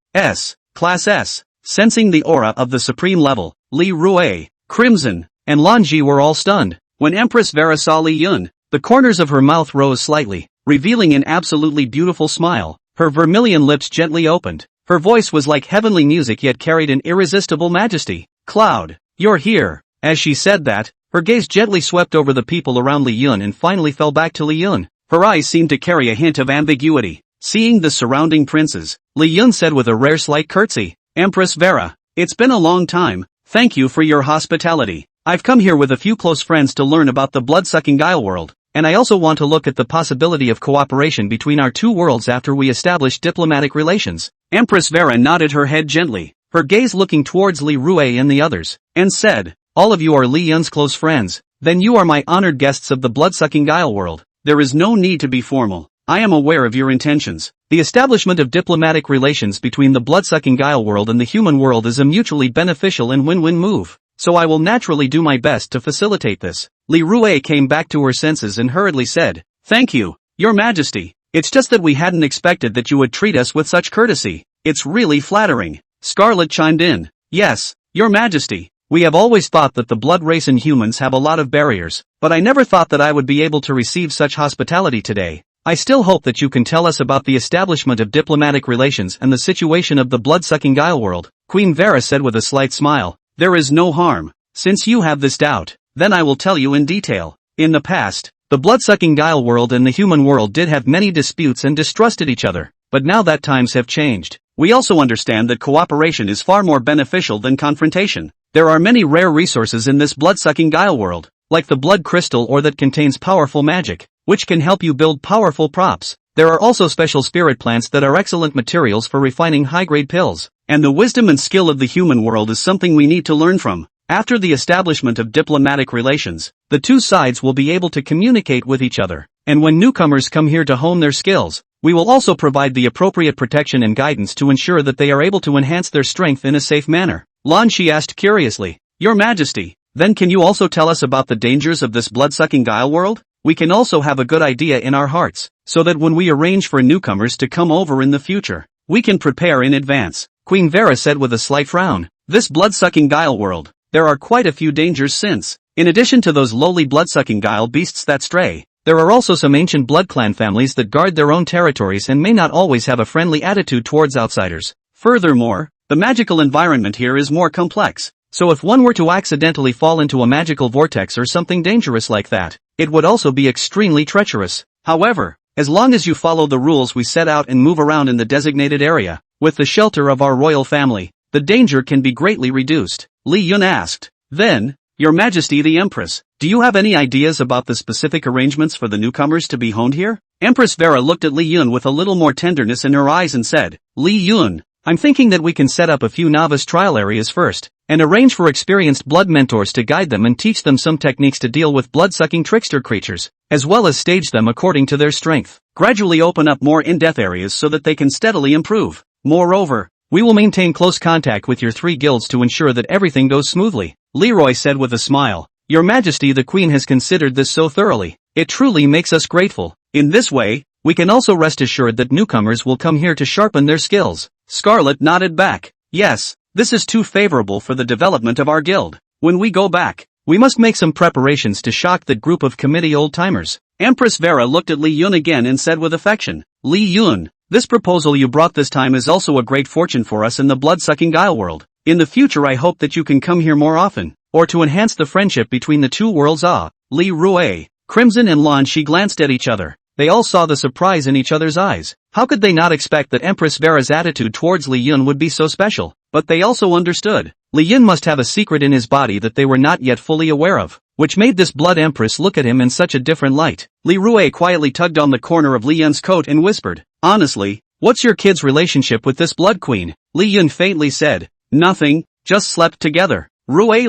Class S. Sensing the aura of the supreme level, Li Rue, Crimson, and Lan Ji were all stunned. When Empress Vera saw Li Yun, the corners of her mouth rose slightly, revealing an absolutely beautiful smile. Her vermilion lips gently opened. Her voice was like heavenly music yet carried an irresistible majesty. "Cloud, you're here." As she said that, her gaze gently swept over the people around Li Yun and finally fell back to Li Yun. Her eyes seemed to carry a hint of ambiguity. Seeing the surrounding princes, Li Yun said with a rare slight curtsy, "Empress Vera, it's been a long time. Thank you for your hospitality. I've come here with a few close friends to learn about the blood-sucking Isle world, and I also want to look at the possibility of cooperation between our two worlds after we establish diplomatic relations." Empress Vera nodded her head gently, her gaze looking towards Li Rue and the others, and said, "All of you are Li Yun's close friends, then you are my honored guests of the blood-sucking Isle world. There is no need to be formal. I am aware of your intentions. The establishment of diplomatic relations between the blood-sucking Isle world and the human world is a mutually beneficial and win-win move, so I will naturally do my best to facilitate this." Li Rue came back to her senses and hurriedly said, "Thank you, Your Majesty. It's just that we hadn't expected that you would treat us with such courtesy. It's really flattering." Scarlet chimed in, "Yes, Your Majesty. We have always thought that the blood race and humans have a lot of barriers, but I never thought that I would be able to receive such hospitality today. I still hope that you can tell us about the establishment of diplomatic relations and the situation of the blood-sucking Isle world." Queen Vera said with a slight smile, "There is no harm. Since you have this doubt, then I will tell you in detail. In the past, the blood-sucking Isle world and the human world did have many disputes and distrusted each other, but now that times have changed. We also understand that cooperation is far more beneficial than confrontation. There are many rare resources in this blood-sucking Isle world, like the blood crystal or that contains powerful magic, which can help you build powerful props. There are also special spirit plants that are excellent materials for refining high-grade pills, and the wisdom and skill of the human world is something we need to learn from. After the establishment of diplomatic relations, the two sides will be able to communicate with each other, and when newcomers come here to hone their skills, we will also provide the appropriate protection and guidance to ensure that they are able to enhance their strength in a safe manner." Lan Shi asked curiously, "Your Majesty, then can you also tell us about the dangers of this blood-sucking Isle world? We can also have a good idea in our hearts, so that when we arrange for newcomers to come over in the future, we can prepare in advance." Queen Vera said with a slight frown, "This blood-sucking Isle world, there are quite a few dangers since, in addition to those lowly blood-sucking Isle beasts that stray, there are also some ancient blood clan families that guard their own territories and may not always have a friendly attitude towards outsiders. Furthermore, the magical environment here is more complex, so if one were to accidentally fall into a magical vortex or something dangerous like that, it would also be extremely treacherous. However, as long as you follow the rules we set out and move around in the designated area, with the shelter of our royal family, the danger can be greatly reduced." Li Yun asked, "Then, Your Majesty the Empress, do you have any ideas about the specific arrangements for the newcomers to be honed here? Empress Vera looked at Li Yun with a little more tenderness in her eyes and said, Li Yun, I'm thinking that we can set up a few novice trial areas first, and arrange for experienced blood mentors to guide them and teach them some techniques to deal with blood-sucking trickster creatures, as well as stage them according to their strength. Gradually open up more in-depth areas so that they can steadily improve. Moreover, we will maintain close contact with your 3 guilds to ensure that everything goes smoothly. Leroy said with a smile, Your Majesty the Queen has considered this so thoroughly. It truly makes us grateful. In this way, we can also rest assured that newcomers will come here to sharpen their skills. Scarlet nodded back. Yes, this is too favorable for the development of our guild. When we go back, we must make some preparations to shock that group of committee old-timers. Empress Vera looked at Li Yun again and said with affection, Li Yun, this proposal you brought this time is also a great fortune for us in the blood-sucking guile world. In the future I hope that you can come here more often, or to enhance the friendship between the 2 worlds. Li Rue, Crimson and Lan Shi glanced at each other. They all saw the surprise in each other's eyes. How could they not expect that Empress Vera's attitude towards Li Yun would be so special? But they also understood. Li Yun must have a secret in his body that they were not yet fully aware of, which made this blood empress look at him in such a different light. Li Rue quietly tugged on the corner of Li Yun's coat and whispered, Honestly, what's your kid's relationship with this blood queen? Li Yun faintly said, Nothing, just slept together. Rue Li,